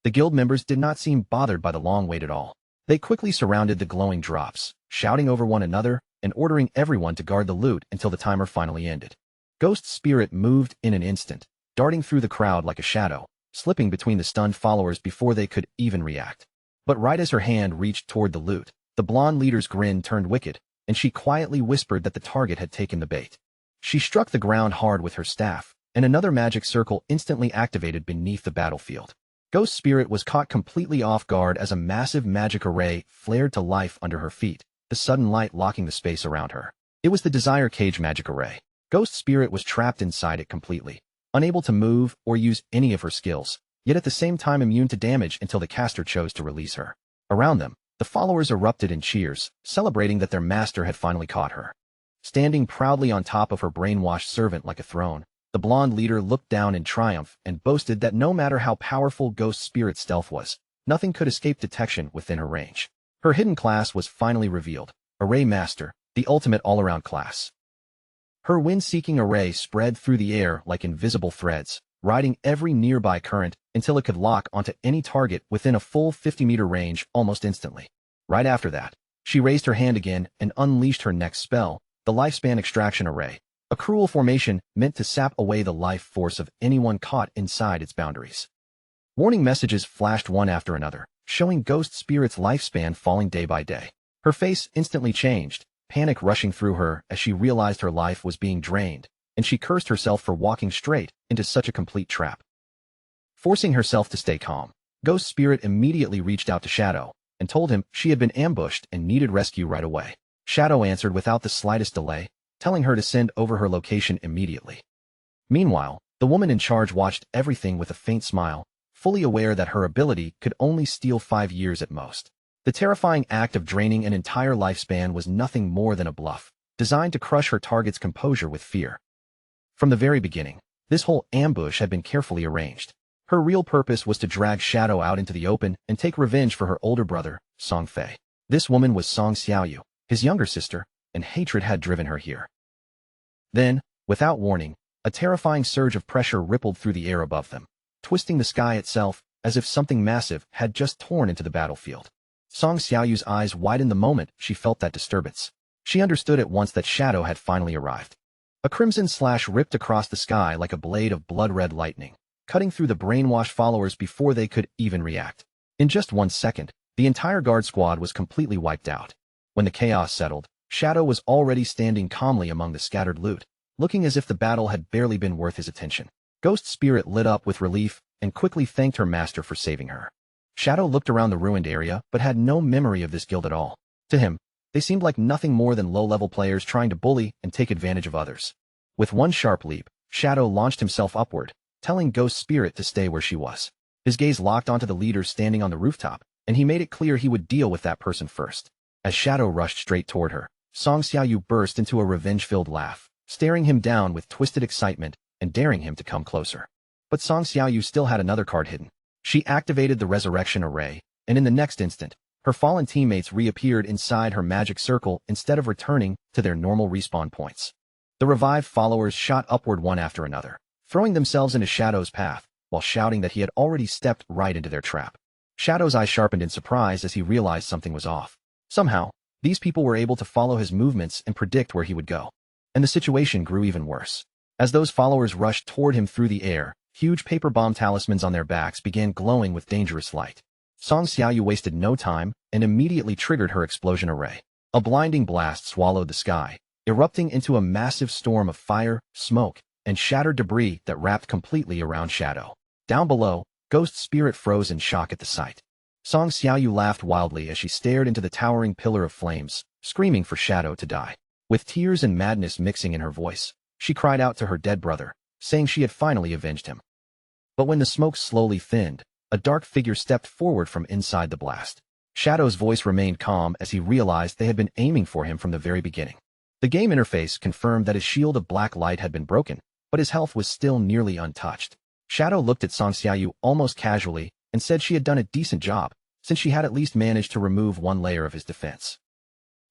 The guild members did not seem bothered by the long wait at all. They quickly surrounded the glowing drops, shouting over one another and ordering everyone to guard the loot until the timer finally ended. Ghost Spirit moved in an instant, darting through the crowd like a shadow, slipping between the stunned followers before they could even react. But right as her hand reached toward the loot, the blonde leader's grin turned wicked, and she quietly whispered that the target had taken the bait. She struck the ground hard with her staff, and another magic circle instantly activated beneath the battlefield. Ghost Spirit was caught completely off guard as a massive magic array flared to life under her feet, the sudden light locking the space around her. It was the Desire Cage magic array. Ghost Spirit was trapped inside it completely, unable to move or use any of her skills, yet at the same time immune to damage until the caster chose to release her. Around them, the followers erupted in cheers, celebrating that their master had finally caught her. Standing proudly on top of her brainwashed servant like a throne, the blonde leader looked down in triumph and boasted that no matter how powerful Ghost Spirit's stealth was, nothing could escape detection within her range. Her hidden class was finally revealed, Array Master, the ultimate all-around class. Her wind-seeking array spread through the air like invisible threads, riding every nearby current until it could lock onto any target within a full 50-meter range almost instantly. Right after that, she raised her hand again and unleashed her next spell, the Lifespan Extraction Array, a cruel formation meant to sap away the life force of anyone caught inside its boundaries. Warning messages flashed one after another, showing Ghost Spirit's lifespan falling day by day. Her face instantly changed, panic rushing through her as she realized her life was being drained, and she cursed herself for walking straight into such a complete trap. Forcing herself to stay calm, Ghost Spirit immediately reached out to Shadow and told him she had been ambushed and needed rescue right away. Shadow answered without the slightest delay, telling her to send over her location immediately. Meanwhile, the woman in charge watched everything with a faint smile, fully aware that her ability could only steal 5 years at most. The terrifying act of draining an entire lifespan was nothing more than a bluff, designed to crush her target's composure with fear. From the very beginning, this whole ambush had been carefully arranged. Her real purpose was to drag Shadow out into the open and take revenge for her older brother, Song Fei. This woman was Song Xiaoyu, his younger sister, and hatred had driven her here. Then, without warning, a terrifying surge of pressure rippled through the air above them, twisting the sky itself as if something massive had just torn into the battlefield. Song Xiaoyu's eyes widened the moment she felt that disturbance. She understood at once that Shadow had finally arrived. A crimson slash ripped across the sky like a blade of blood-red lightning, cutting through the brainwashed followers before they could even react. In just 1 second, the entire guard squad was completely wiped out. When the chaos settled, Shadow was already standing calmly among the scattered loot, looking as if the battle had barely been worth his attention. Ghost Spirit lit up with relief and quickly thanked her master for saving her. Shadow looked around the ruined area but had no memory of this guild at all. To him, they seemed like nothing more than low-level players trying to bully and take advantage of others. With one sharp leap, Shadow launched himself upward, telling Ghost Spirit to stay where she was. His gaze locked onto the leader standing on the rooftop, and he made it clear he would deal with that person first. As Shadow rushed straight toward her, Song Xiaoyu burst into a revenge-filled laugh, staring him down with twisted excitement and daring him to come closer. But Song Xiaoyu still had another card hidden. She activated the Resurrection Array, and in the next instant, her fallen teammates reappeared inside her magic circle instead of returning to their normal respawn points. The revived followers shot upward one after another, throwing themselves into Shadow's path, while shouting that he had already stepped right into their trap. Shadow's eyes sharpened in surprise as he realized something was off. Somehow, these people were able to follow his movements and predict where he would go. And the situation grew even worse. As those followers rushed toward him through the air, huge paper bomb talismans on their backs began glowing with dangerous light. Song Xiaoyu wasted no time and immediately triggered her explosion array. A blinding blast swallowed the sky, erupting into a massive storm of fire, smoke, and shattered debris that wrapped completely around Shadow. Down below, Ghost Spirit froze in shock at the sight. Song Xiaoyu laughed wildly as she stared into the towering pillar of flames, screaming for Shadow to die. With tears and madness mixing in her voice, she cried out to her dead brother, saying she had finally avenged him. But when the smoke slowly thinned, a dark figure stepped forward from inside the blast. Shadow's voice remained calm as he realized they had been aiming for him from the very beginning. The game interface confirmed that his shield of black light had been broken, but his health was still nearly untouched. Shadow looked at Song Xiaoyu almost casually and said she had done a decent job, since she had at least managed to remove one layer of his defense.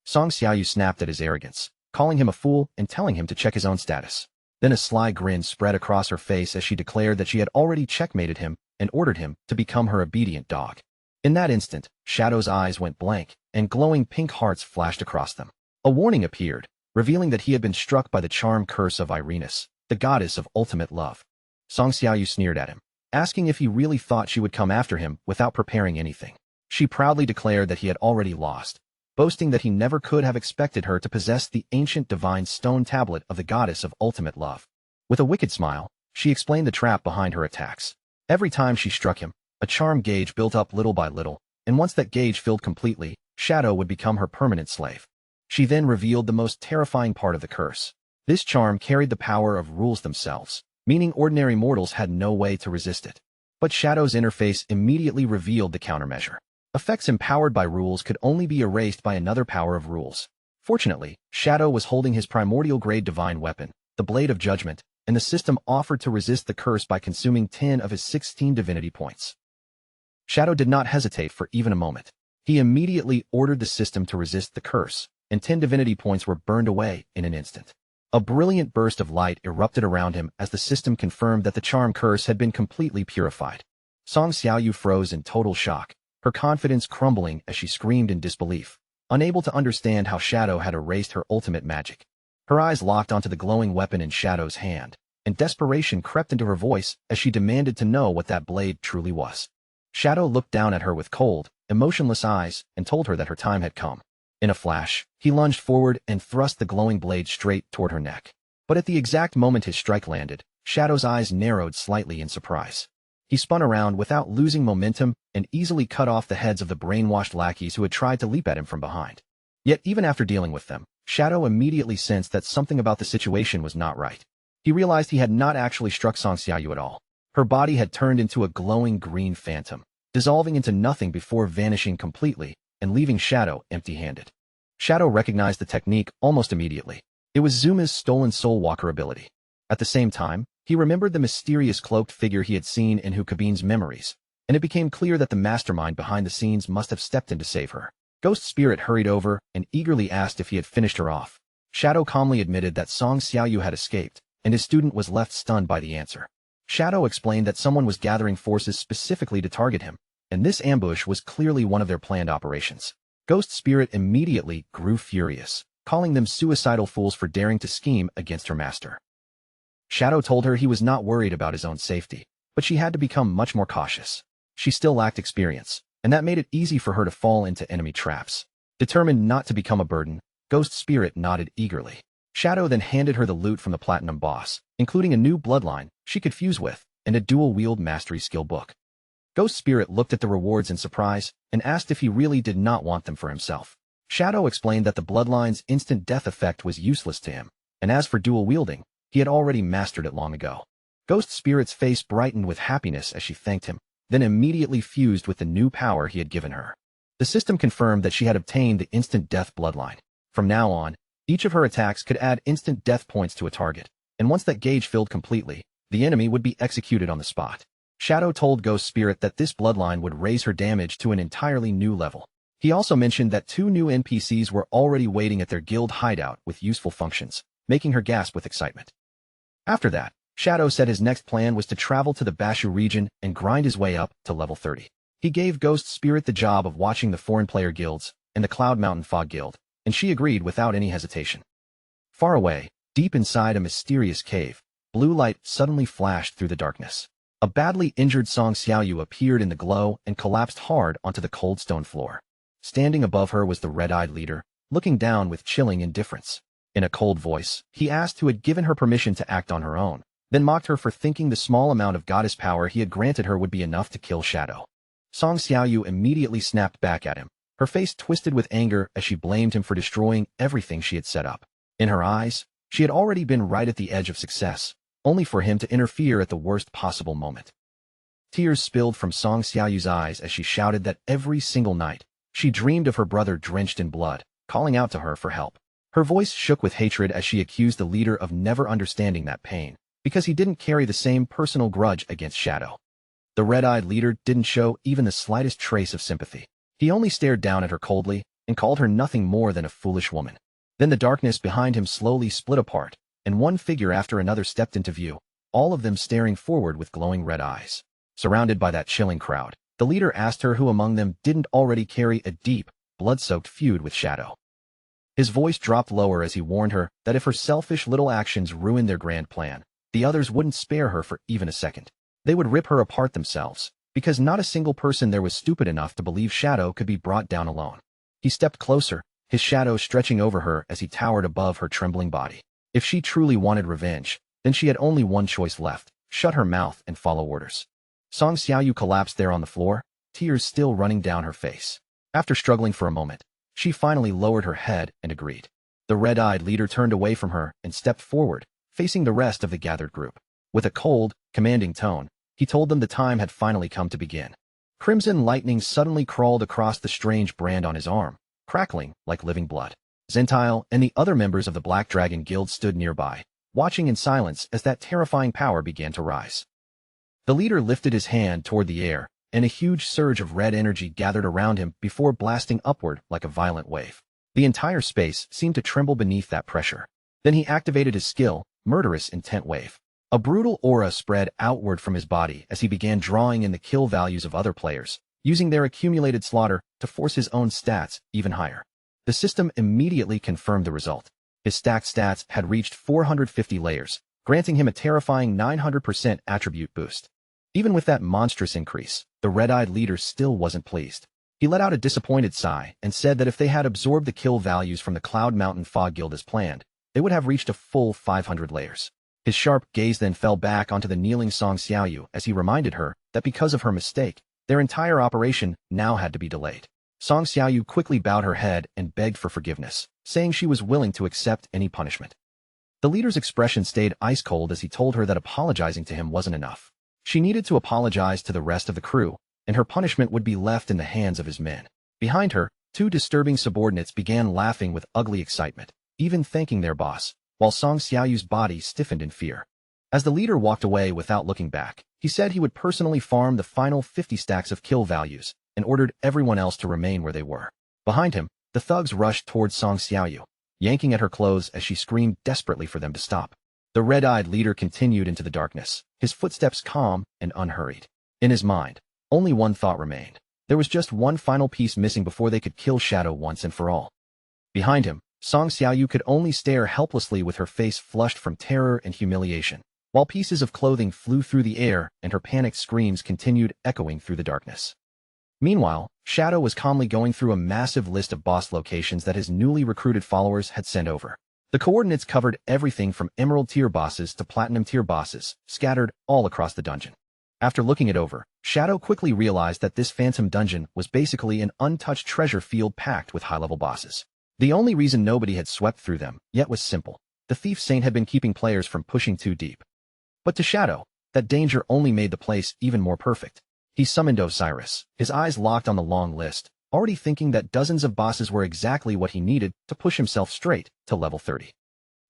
Song Xiaoyu snapped at his arrogance, calling him a fool and telling him to check his own status. Then a sly grin spread across her face as she declared that she had already checkmated him and ordered him to become her obedient dog. In that instant, Shadow's eyes went blank, and glowing pink hearts flashed across them. A warning appeared, revealing that he had been struck by the charm curse of Irenas, the goddess of ultimate love. Song Xiaoyu sneered at him, asking if he really thought she would come after him without preparing anything. She proudly declared that he had already lost, boasting that he never could have expected her to possess the ancient divine stone tablet of the goddess of ultimate love. With a wicked smile, she explained the trap behind her attacks. Every time she struck him, a charm gauge built up little by little, and once that gauge filled completely, Shadow would become her permanent slave. She then revealed the most terrifying part of the curse. This charm carried the power of rules themselves, meaning ordinary mortals had no way to resist it. But Shadow's interface immediately revealed the countermeasure. Effects empowered by rules could only be erased by another power of rules. Fortunately, Shadow was holding his primordial-grade divine weapon, the Blade of Judgment, and the system offered to resist the curse by consuming 10 of his 16 divinity points. Shadow did not hesitate for even a moment. He immediately ordered the system to resist the curse, and 10 divinity points were burned away in an instant. A brilliant burst of light erupted around him as the system confirmed that the charm curse had been completely purified. Song Xiaoyu froze in total shock, her confidence crumbling as she screamed in disbelief, unable to understand how Shadow had erased her ultimate magic. Her eyes locked onto the glowing weapon in Shadow's hand, and desperation crept into her voice as she demanded to know what that blade truly was. Shadow looked down at her with cold, emotionless eyes and told her that her time had come. In a flash, he lunged forward and thrust the glowing blade straight toward her neck. But at the exact moment his strike landed, Shadow's eyes narrowed slightly in surprise. He spun around without losing momentum and easily cut off the heads of the brainwashed lackeys who had tried to leap at him from behind. Yet even after dealing with them, Shadow immediately sensed that something about the situation was not right. He realized he had not actually struck Song Xiaoyu at all. Her body had turned into a glowing green phantom, dissolving into nothing before vanishing completely and leaving Shadow empty-handed. Shadow recognized the technique almost immediately. It was Zuma's stolen Soul Walker ability. At the same time, he remembered the mysterious cloaked figure he had seen in Hukabin's memories, and it became clear that the mastermind behind the scenes must have stepped in to save her. Ghost Spirit hurried over and eagerly asked if he had finished her off. Shadow calmly admitted that Song Xiaoyu had escaped, and his student was left stunned by the answer. Shadow explained that someone was gathering forces specifically to target him, and this ambush was clearly one of their planned operations. Ghost Spirit immediately grew furious, calling them suicidal fools for daring to scheme against her master. Shadow told her he was not worried about his own safety, but she had to become much more cautious. She still lacked experience, and that made it easy for her to fall into enemy traps. Determined not to become a burden, Ghost Spirit nodded eagerly. Shadow then handed her the loot from the Platinum Boss, including a new bloodline she could fuse with, and a dual-wield mastery skill book. Ghost Spirit looked at the rewards in surprise and asked if he really did not want them for himself. Shadow explained that the bloodline's instant death effect was useless to him, and as for dual-wielding, he had already mastered it long ago. Ghost Spirit's face brightened with happiness as she thanked him, then immediately fused with the new power he had given her. The system confirmed that she had obtained the instant death bloodline. From now on, each of her attacks could add instant death points to a target, and once that gauge filled completely, the enemy would be executed on the spot. Shadow told Ghost Spirit that this bloodline would raise her damage to an entirely new level. He also mentioned that 2 new NPCs were already waiting at their guild hideout with useful functions, making her gasp with excitement. After that, Shadow said his next plan was to travel to the Bashu region and grind his way up to level 30. He gave Ghost Spirit the job of watching the foreign player guilds and the Cloud Mountain Fog Guild, and she agreed without any hesitation. Far away, deep inside a mysterious cave, blue light suddenly flashed through the darkness. A badly injured Song Xiaoyu appeared in the glow and collapsed hard onto the cold stone floor. Standing above her was the red-eyed leader, looking down with chilling indifference. In a cold voice, he asked who had given her permission to act on her own, then mocked her for thinking the small amount of goddess power he had granted her would be enough to kill Shadow. Song Xiaoyu immediately snapped back at him, her face twisted with anger as she blamed him for destroying everything she had set up. In her eyes, she had already been right at the edge of success, only for him to interfere at the worst possible moment. Tears spilled from Song Xiaoyu's eyes as she shouted that every single night, she dreamed of her brother drenched in blood, calling out to her for help. Her voice shook with hatred as she accused the leader of never understanding that pain, because he didn't carry the same personal grudge against Shadow. The red-eyed leader didn't show even the slightest trace of sympathy. He only stared down at her coldly and called her nothing more than a foolish woman. Then the darkness behind him slowly split apart, and one figure after another stepped into view, all of them staring forward with glowing red eyes. Surrounded by that chilling crowd, the leader asked her who among them didn't already carry a deep, blood-soaked feud with Shadow. His voice dropped lower as he warned her that if her selfish little actions ruined their grand plan, the others wouldn't spare her for even a second. They would rip her apart themselves, because not a single person there was stupid enough to believe Shadow could be brought down alone. He stepped closer, his shadow stretching over her as he towered above her trembling body. If she truly wanted revenge, then she had only one choice left: shut her mouth and follow orders. Song Xiaoyu collapsed there on the floor, tears still running down her face. After struggling for a moment, she finally lowered her head and agreed. The red-eyed leader turned away from her and stepped forward, facing the rest of the gathered group. With a cold, commanding tone, he told them the time had finally come to begin. Crimson lightning suddenly crawled across the strange brand on his arm, crackling like living blood. Zentile and the other members of the Black Dragon Guild stood nearby, watching in silence as that terrifying power began to rise. The leader lifted his hand toward the air, and a huge surge of red energy gathered around him before blasting upward like a violent wave. The entire space seemed to tremble beneath that pressure. Then he activated his skill, Murderous Intent Wave. A brutal aura spread outward from his body as he began drawing in the kill values of other players, using their accumulated slaughter to force his own stats even higher. The system immediately confirmed the result. His stacked stats had reached 450 layers, granting him a terrifying 900% attribute boost. Even with that monstrous increase, the red-eyed leader still wasn't pleased. He let out a disappointed sigh and said that if they had absorbed the kill values from the Cloud Mountain Fog Guild as planned, they would have reached a full 500 layers. His sharp gaze then fell back onto the kneeling Song Xiaoyu as he reminded her that because of her mistake, their entire operation now had to be delayed. Song Xiaoyu quickly bowed her head and begged for forgiveness, saying she was willing to accept any punishment. The leader's expression stayed ice-cold as he told her that apologizing to him wasn't enough. She needed to apologize to the rest of the crew, and her punishment would be left in the hands of his men. Behind her, two disturbing subordinates began laughing with ugly excitement, even thanking their boss, while Song Xiaoyu's body stiffened in fear. As the leader walked away without looking back, he said he would personally farm the final 50 stacks of kill values, and ordered everyone else to remain where they were. Behind him, the thugs rushed towards Song Xiaoyu, yanking at her clothes as she screamed desperately for them to stop. The red-eyed leader continued into the darkness, his footsteps calm and unhurried. In his mind, only one thought remained. There was just one final piece missing before they could kill Shadow once and for all. Behind him, Song Xiaoyu could only stare helplessly with her face flushed from terror and humiliation, while pieces of clothing flew through the air and her panicked screams continued echoing through the darkness. Meanwhile, Shadow was calmly going through a massive list of boss locations that his newly recruited followers had sent over. The coordinates covered everything from Emerald-tier bosses to Platinum-tier bosses, scattered all across the dungeon. After looking it over, Shadow quickly realized that this phantom dungeon was basically an untouched treasure field packed with high-level bosses. The only reason nobody had swept through them yet was simple. The Thief Saint had been keeping players from pushing too deep. But to Shadow, that danger only made the place even more perfect. He summoned Osiris, his eyes locked on the long list, already thinking that dozens of bosses were exactly what he needed to push himself straight to level 30.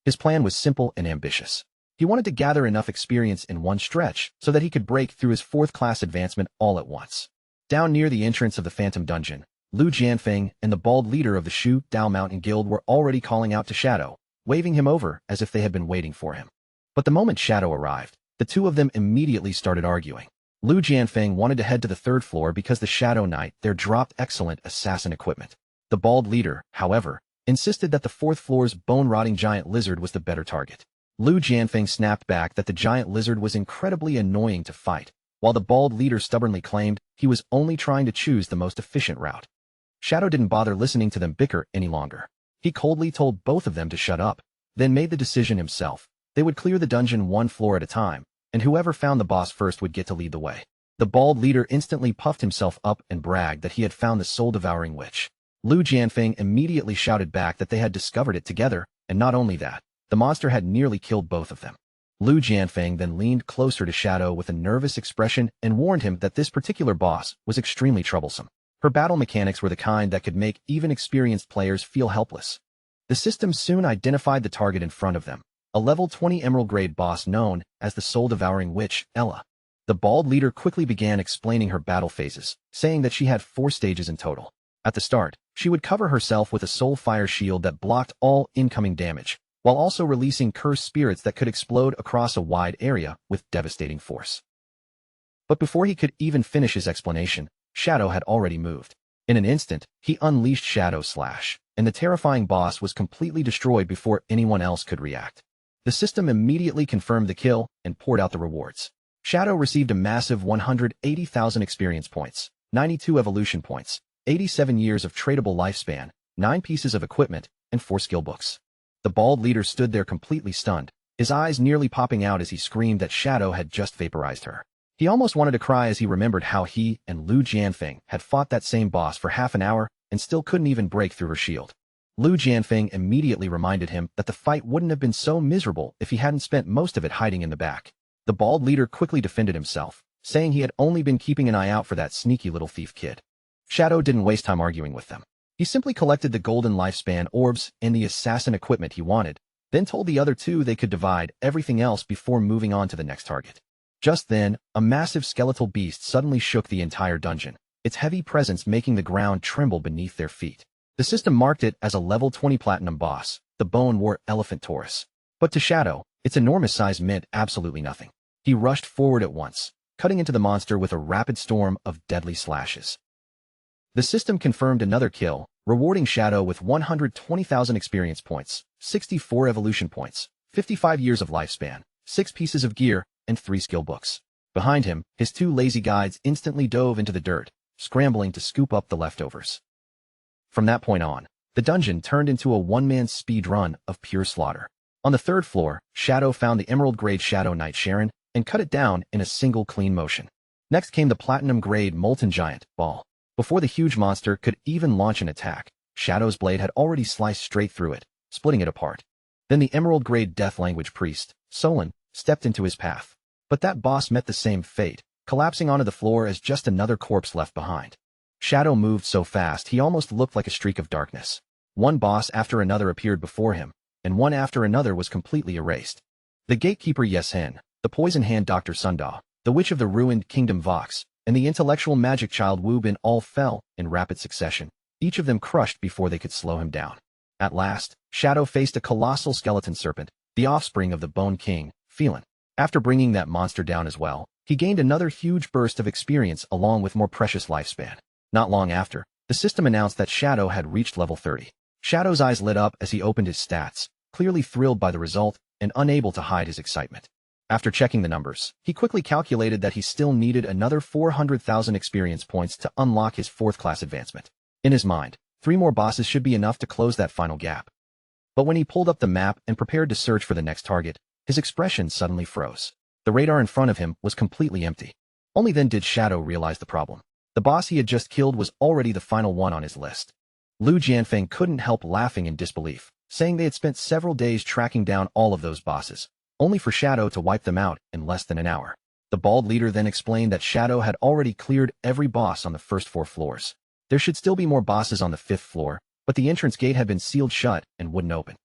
His plan was simple and ambitious. He wanted to gather enough experience in one stretch so that he could break through his 4th-class advancement all at once. Down near the entrance of the Phantom Dungeon, Lu Jianfeng and the bald leader of the Shu Dao Mountain Guild were already calling out to Shadow, waving him over as if they had been waiting for him. But the moment Shadow arrived, the two of them immediately started arguing. Lu Jianfeng wanted to head to the 3rd floor because the Shadow Knight there dropped excellent assassin equipment. The bald leader, however, insisted that the 4th floor's bone-rotting giant lizard was the better target. Lu Jianfeng snapped back that the giant lizard was incredibly annoying to fight, while the bald leader stubbornly claimed he was only trying to choose the most efficient route. Shadow didn't bother listening to them bicker any longer. He coldly told both of them to shut up, then made the decision himself. They would clear the dungeon one floor at a time, and whoever found the boss first would get to lead the way. The bald leader instantly puffed himself up and bragged that he had found the soul-devouring witch. Lu Jianfeng immediately shouted back that they had discovered it together, and not only that, the monster had nearly killed both of them. Lu Jianfeng then leaned closer to Shadow with a nervous expression and warned him that this particular boss was extremely troublesome. Her battle mechanics were the kind that could make even experienced players feel helpless. The system soon identified the target in front of them, a level 20 emerald grade boss known as the soul-devouring witch, Ella. The bald leader quickly began explaining her battle phases, saying that she had 4 stages in total. At the start, she would cover herself with a soul fire shield that blocked all incoming damage, while also releasing cursed spirits that could explode across a wide area with devastating force. But before he could even finish his explanation, Shadow had already moved. In an instant, he unleashed Shadow Slash, and the terrifying boss was completely destroyed before anyone else could react. The system immediately confirmed the kill and poured out the rewards. Shadow received a massive 180,000 experience points, 92 evolution points, 87 years of tradable lifespan, 9 pieces of equipment, and 4 skill books. The bald leader stood there completely stunned, his eyes nearly popping out as he screamed that Shadow had just vaporized her. He almost wanted to cry as he remembered how he and Lu Jianfeng had fought that same boss for half an hour and still couldn't even break through her shield. Lu Jianfeng immediately reminded him that the fight wouldn't have been so miserable if he hadn't spent most of it hiding in the back. The bald leader quickly defended himself, saying he had only been keeping an eye out for that sneaky little thief kid. Shadow didn't waste time arguing with them. He simply collected the golden lifespan orbs and the assassin equipment he wanted, then told the other two they could divide everything else before moving on to the next target. Just then, a massive skeletal beast suddenly shook the entire dungeon, its heavy presence making the ground tremble beneath their feet. The system marked it as a level 20 platinum boss, the bone-war elephant Taurus. But to Shadow, its enormous size meant absolutely nothing. He rushed forward at once, cutting into the monster with a rapid storm of deadly slashes. The system confirmed another kill, rewarding Shadow with 120,000 experience points, 64 evolution points, 55 years of lifespan, 6 pieces of gear, and 3 skill books. Behind him, his 2 lazy guides instantly dove into the dirt, scrambling to scoop up the leftovers. From that point on, the dungeon turned into a one-man speed run of pure slaughter. On the 3rd floor, Shadow found the emerald-grade Shadow Knight Sharon and cut it down in a single clean motion. Next came the platinum-grade Molten Giant, Ball. Before the huge monster could even launch an attack, Shadow's blade had already sliced straight through it, splitting it apart. Then the emerald-grade Death Language Priest, Solon, stepped into his path. But that boss met the same fate, collapsing onto the floor as just another corpse left behind. Shadow moved so fast he almost looked like a streak of darkness. One boss after another appeared before him, and one after another was completely erased. The Gatekeeper Yesen, the Poison Hand Dr. Sunda, the Witch of the Ruined Kingdom Vox, and the intellectual magic child Wu Bin all fell in rapid succession, each of them crushed before they could slow him down. At last, Shadow faced a colossal skeleton serpent, the offspring of the Bone King, Phelan. After bringing that monster down as well, he gained another huge burst of experience along with more precious lifespan. Not long after, the system announced that Shadow had reached level 30. Shadow's eyes lit up as he opened his stats, clearly thrilled by the result and unable to hide his excitement. After checking the numbers, he quickly calculated that he still needed another 400,000 experience points to unlock his 4th class advancement. In his mind, 3 more bosses should be enough to close that final gap. But when he pulled up the map and prepared to search for the next target, his expression suddenly froze. The radar in front of him was completely empty. Only then did Shadow realize the problem. The boss he had just killed was already the final one on his list. Lu Jianfeng couldn't help laughing in disbelief, saying they had spent several days tracking down all of those bosses, only for Shadow to wipe them out in less than an hour. The bald leader then explained that Shadow had already cleared every boss on the first 4 floors. There should still be more bosses on the 5th floor, but the entrance gate had been sealed shut and wouldn't open.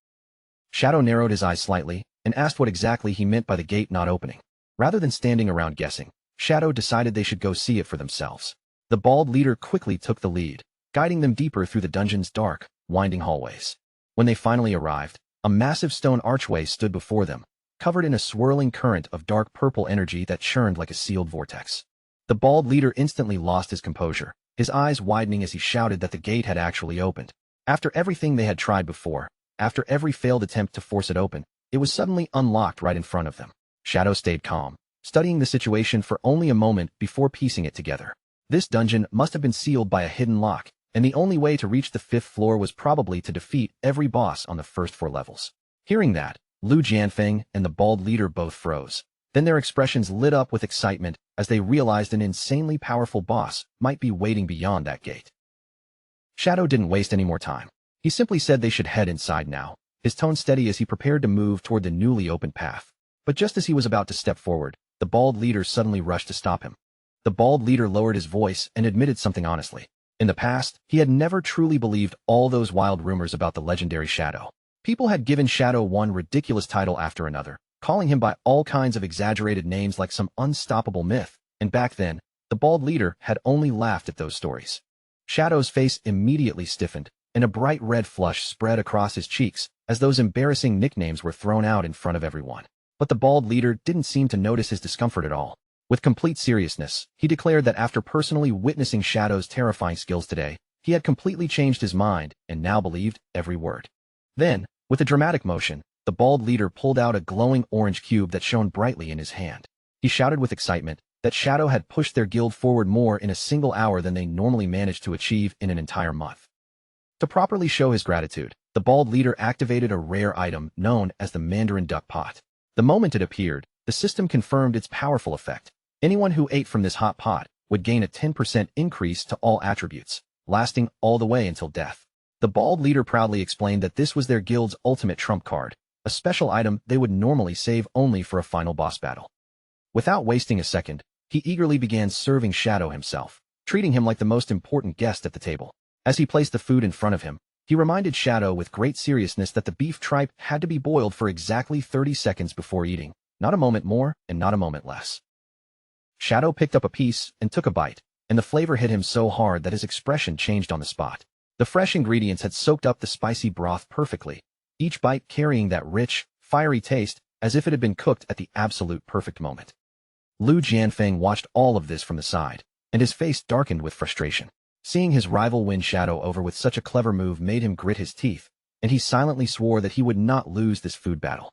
Shadow narrowed his eyes slightly and asked what exactly he meant by the gate not opening. Rather than standing around guessing, Shadow decided they should go see it for themselves. The bald leader quickly took the lead, guiding them deeper through the dungeon's dark, winding hallways. When they finally arrived, a massive stone archway stood before them, covered in a swirling current of dark purple energy that churned like a sealed vortex. The bald leader instantly lost his composure, his eyes widening as he shouted that the gate had actually opened. After everything they had tried before, after every failed attempt to force it open, it was suddenly unlocked right in front of them. Shadow stayed calm, studying the situation for only a moment before piecing it together. This dungeon must have been sealed by a hidden lock, and the only way to reach the 5th floor was probably to defeat every boss on the first 4 levels. Hearing that, Lu Jianfeng and the bald leader both froze. Then their expressions lit up with excitement as they realized an insanely powerful boss might be waiting beyond that gate. Shadow didn't waste any more time. He simply said they should head inside now, his tone steady as he prepared to move toward the newly opened path. But just as he was about to step forward, the bald leader suddenly rushed to stop him. The bald leader lowered his voice and admitted something honestly. In the past, he had never truly believed all those wild rumors about the legendary Shadow. People had given Shadow one ridiculous title after another, calling him by all kinds of exaggerated names like some unstoppable myth, and back then, the bald leader had only laughed at those stories. Shadow's face immediately stiffened, and a bright red flush spread across his cheeks as those embarrassing nicknames were thrown out in front of everyone. But the bald leader didn't seem to notice his discomfort at all. With complete seriousness, he declared that after personally witnessing Shadow's terrifying skills today, he had completely changed his mind and now believed every word. Then, with a dramatic motion, the bald leader pulled out a glowing orange cube that shone brightly in his hand. He shouted with excitement that Shadow had pushed their guild forward more in a single hour than they normally managed to achieve in an entire month. To properly show his gratitude, the bald leader activated a rare item known as the Mandarin Duck Pot. The moment it appeared, the system confirmed its powerful effect. Anyone who ate from this hot pot would gain a 10% increase to all attributes, lasting all the way until death. The bald leader proudly explained that this was their guild's ultimate trump card, a special item they would normally save only for a final boss battle. Without wasting a second, he eagerly began serving Shadow himself, treating him like the most important guest at the table. As he placed the food in front of him, he reminded Shadow with great seriousness that the beef tripe had to be boiled for exactly 30 seconds before eating, not a moment more and not a moment less. Shadow picked up a piece and took a bite, and the flavor hit him so hard that his expression changed on the spot. The fresh ingredients had soaked up the spicy broth perfectly, each bite carrying that rich, fiery taste as if it had been cooked at the absolute perfect moment. Lu Jianfeng watched all of this from the side, and his face darkened with frustration. Seeing his rival win Shadow over with such a clever move made him grit his teeth, and he silently swore that he would not lose this food battle.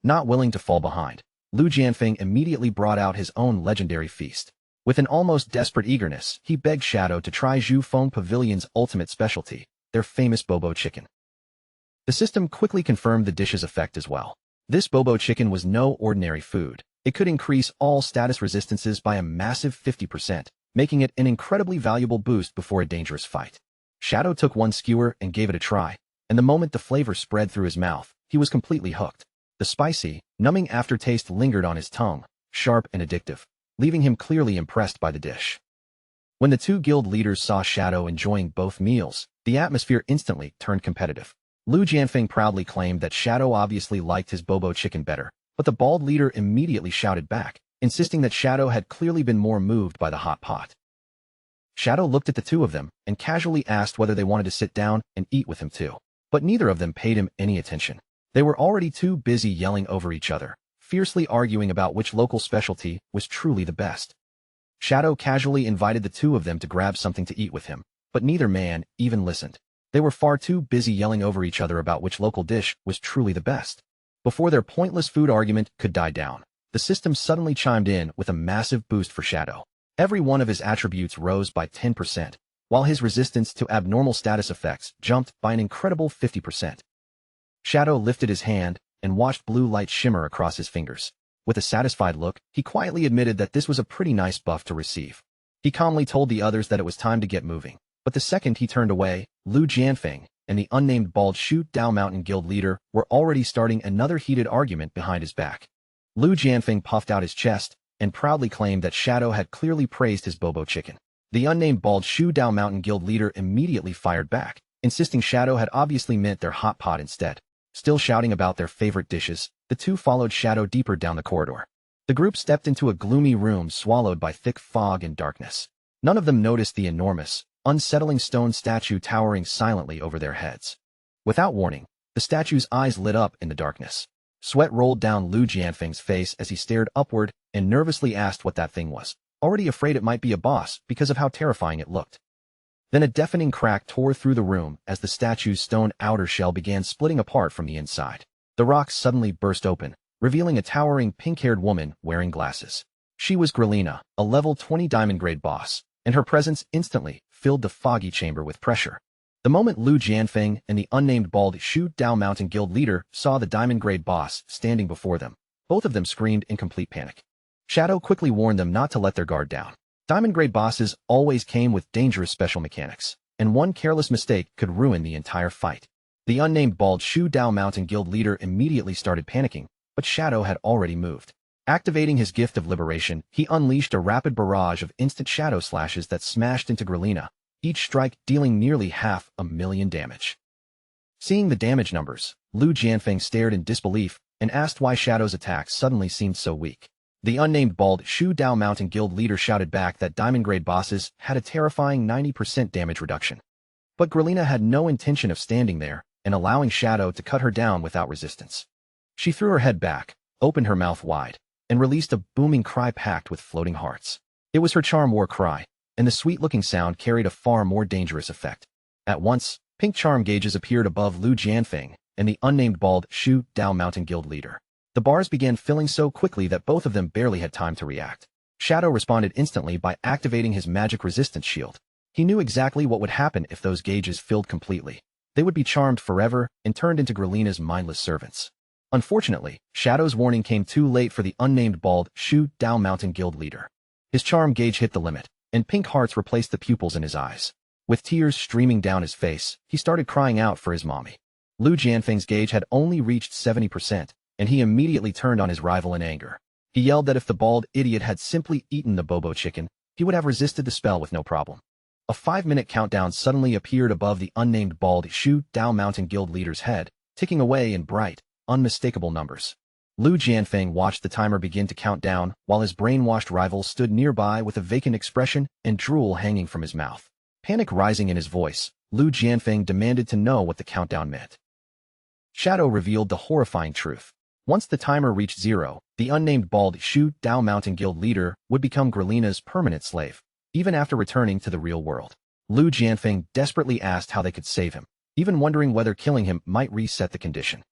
Not willing to fall behind, Lu Jianfeng immediately brought out his own legendary feast. With an almost desperate eagerness, he begged Shadow to try Zhu Feng Pavilion's ultimate specialty, their famous Bobo chicken. The system quickly confirmed the dish's effect as well. This Bobo chicken was no ordinary food. It could increase all status resistances by a massive 50%, making it an incredibly valuable boost before a dangerous fight. Shadow took one skewer and gave it a try, and the moment the flavor spread through his mouth, he was completely hooked. The spicy, numbing aftertaste lingered on his tongue, sharp and addictive, leaving him clearly impressed by the dish. When the two guild leaders saw Shadow enjoying both meals, the atmosphere instantly turned competitive. Lu Jianfeng proudly claimed that Shadow obviously liked his Bobo chicken better, but the bald leader immediately shouted back, insisting that Shadow had clearly been more moved by the hot pot. Shadow looked at the two of them and casually asked whether they wanted to sit down and eat with him too, but neither of them paid him any attention. They were already too busy yelling over each other, fiercely arguing about which local specialty was truly the best. Shadow casually invited the two of them to grab something to eat with him, but neither man even listened. They were far too busy yelling over each other about which local dish was truly the best. Before their pointless food argument could die down, the system suddenly chimed in with a massive boost for Shadow. Every one of his attributes rose by 10%, while his resistance to abnormal status effects jumped by an incredible 50%. Shadow lifted his hand and watched blue light shimmer across his fingers. With a satisfied look, he quietly admitted that this was a pretty nice buff to receive. He calmly told the others that it was time to get moving, but the second he turned away, Lu Jianfeng and the unnamed bald Shu Dao Mountain Guild leader were already starting another heated argument behind his back. Lu Jianfeng puffed out his chest and proudly claimed that Shadow had clearly praised his Bobo chicken. The unnamed bald Shu Dao Mountain Guild leader immediately fired back, insisting Shadow had obviously meant their hot pot instead. Still shouting about their favorite dishes, the two followed Shadow deeper down the corridor. The group stepped into a gloomy room swallowed by thick fog and darkness. None of them noticed the enormous, unsettling stone statue towering silently over their heads. Without warning, the statue's eyes lit up in the darkness. Sweat rolled down Lu Jianfeng's face as he stared upward and nervously asked what that thing was, already afraid it might be a boss because of how terrifying it looked. Then a deafening crack tore through the room as the statue's stone outer shell began splitting apart from the inside. The rocks suddenly burst open, revealing a towering pink-haired woman wearing glasses. She was Grelina, a level 20 diamond-grade boss, and her presence instantly filled the foggy chamber with pressure. The moment Lu Jianfeng and the unnamed bald Shu Dao Mountain Guild leader saw the diamond-grade boss standing before them, Both of them screamed in complete panic. Shadow quickly warned them not to let their guard down. Diamond-grade bosses always came with dangerous special mechanics, and one careless mistake could ruin the entire fight. The unnamed bald Shu Dao Mountain Guild leader immediately started panicking, but Shadow had already moved. Activating his gift of liberation, he unleashed a rapid barrage of instant shadow slashes that smashed into Grelina, each strike dealing nearly 500,000 damage. Seeing the damage numbers, Lu Jianfeng stared in disbelief and asked why Shadow's attacks suddenly seemed so weak. The unnamed bald Shu Dao Mountain Guild leader shouted back that diamond-grade bosses had a terrifying 90% damage reduction. But Grelina had no intention of standing there and allowing Shadow to cut her down without resistance. She threw her head back, opened her mouth wide, and released a booming cry packed with floating hearts. It was her charm war cry, and the sweet-looking sound carried a far more dangerous effect. At once, pink charm gauges appeared above Lu Jianfeng and the unnamed bald Shu Dao Mountain Guild leader. The bars began filling so quickly that both of them barely had time to react. Shadow responded instantly by activating his magic resistance shield. He knew exactly what would happen if those gauges filled completely. They would be charmed forever and turned into Grelina's mindless servants. Unfortunately, Shadow's warning came too late for the unnamed bald Shu Dao Mountain Guild leader. His charm gauge hit the limit, and pink hearts replaced the pupils in his eyes. With tears streaming down his face, he started crying out for his mommy. Lu Jianfeng's gauge had only reached 70%, and he immediately turned on his rival in anger. He yelled that if the bald idiot had simply eaten the Bobo chicken, he would have resisted the spell with no problem. A 5-minute countdown suddenly appeared above the unnamed bald Shu Dao Mountain Guild leader's head, ticking away in bright, unmistakable numbers. Lu Jianfeng watched the timer begin to count down while his brainwashed rival stood nearby with a vacant expression and drool hanging from his mouth. Panic rising in his voice, Lu Jianfeng demanded to know what the countdown meant. Shadow revealed the horrifying truth. Once the timer reached 0, the unnamed bald Shu Dao Mountain Guild leader would become Grelina's permanent slave, even after returning to the real world. Lu Jianfeng desperately asked how they could save him, even wondering whether killing him might reset the condition.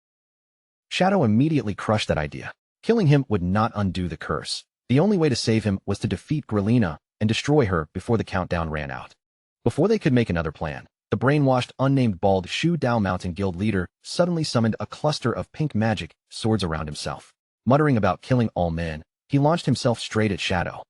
Shadow immediately crushed that idea. Killing him would not undo the curse. The only way to save him was to defeat Grelina and destroy her before the countdown ran out. Before they could make another plan, the brainwashed unnamed bald Shu Dao Mountain Guild leader suddenly summoned a cluster of pink magic swords around himself. Muttering about killing all men, he launched himself straight at Shadow.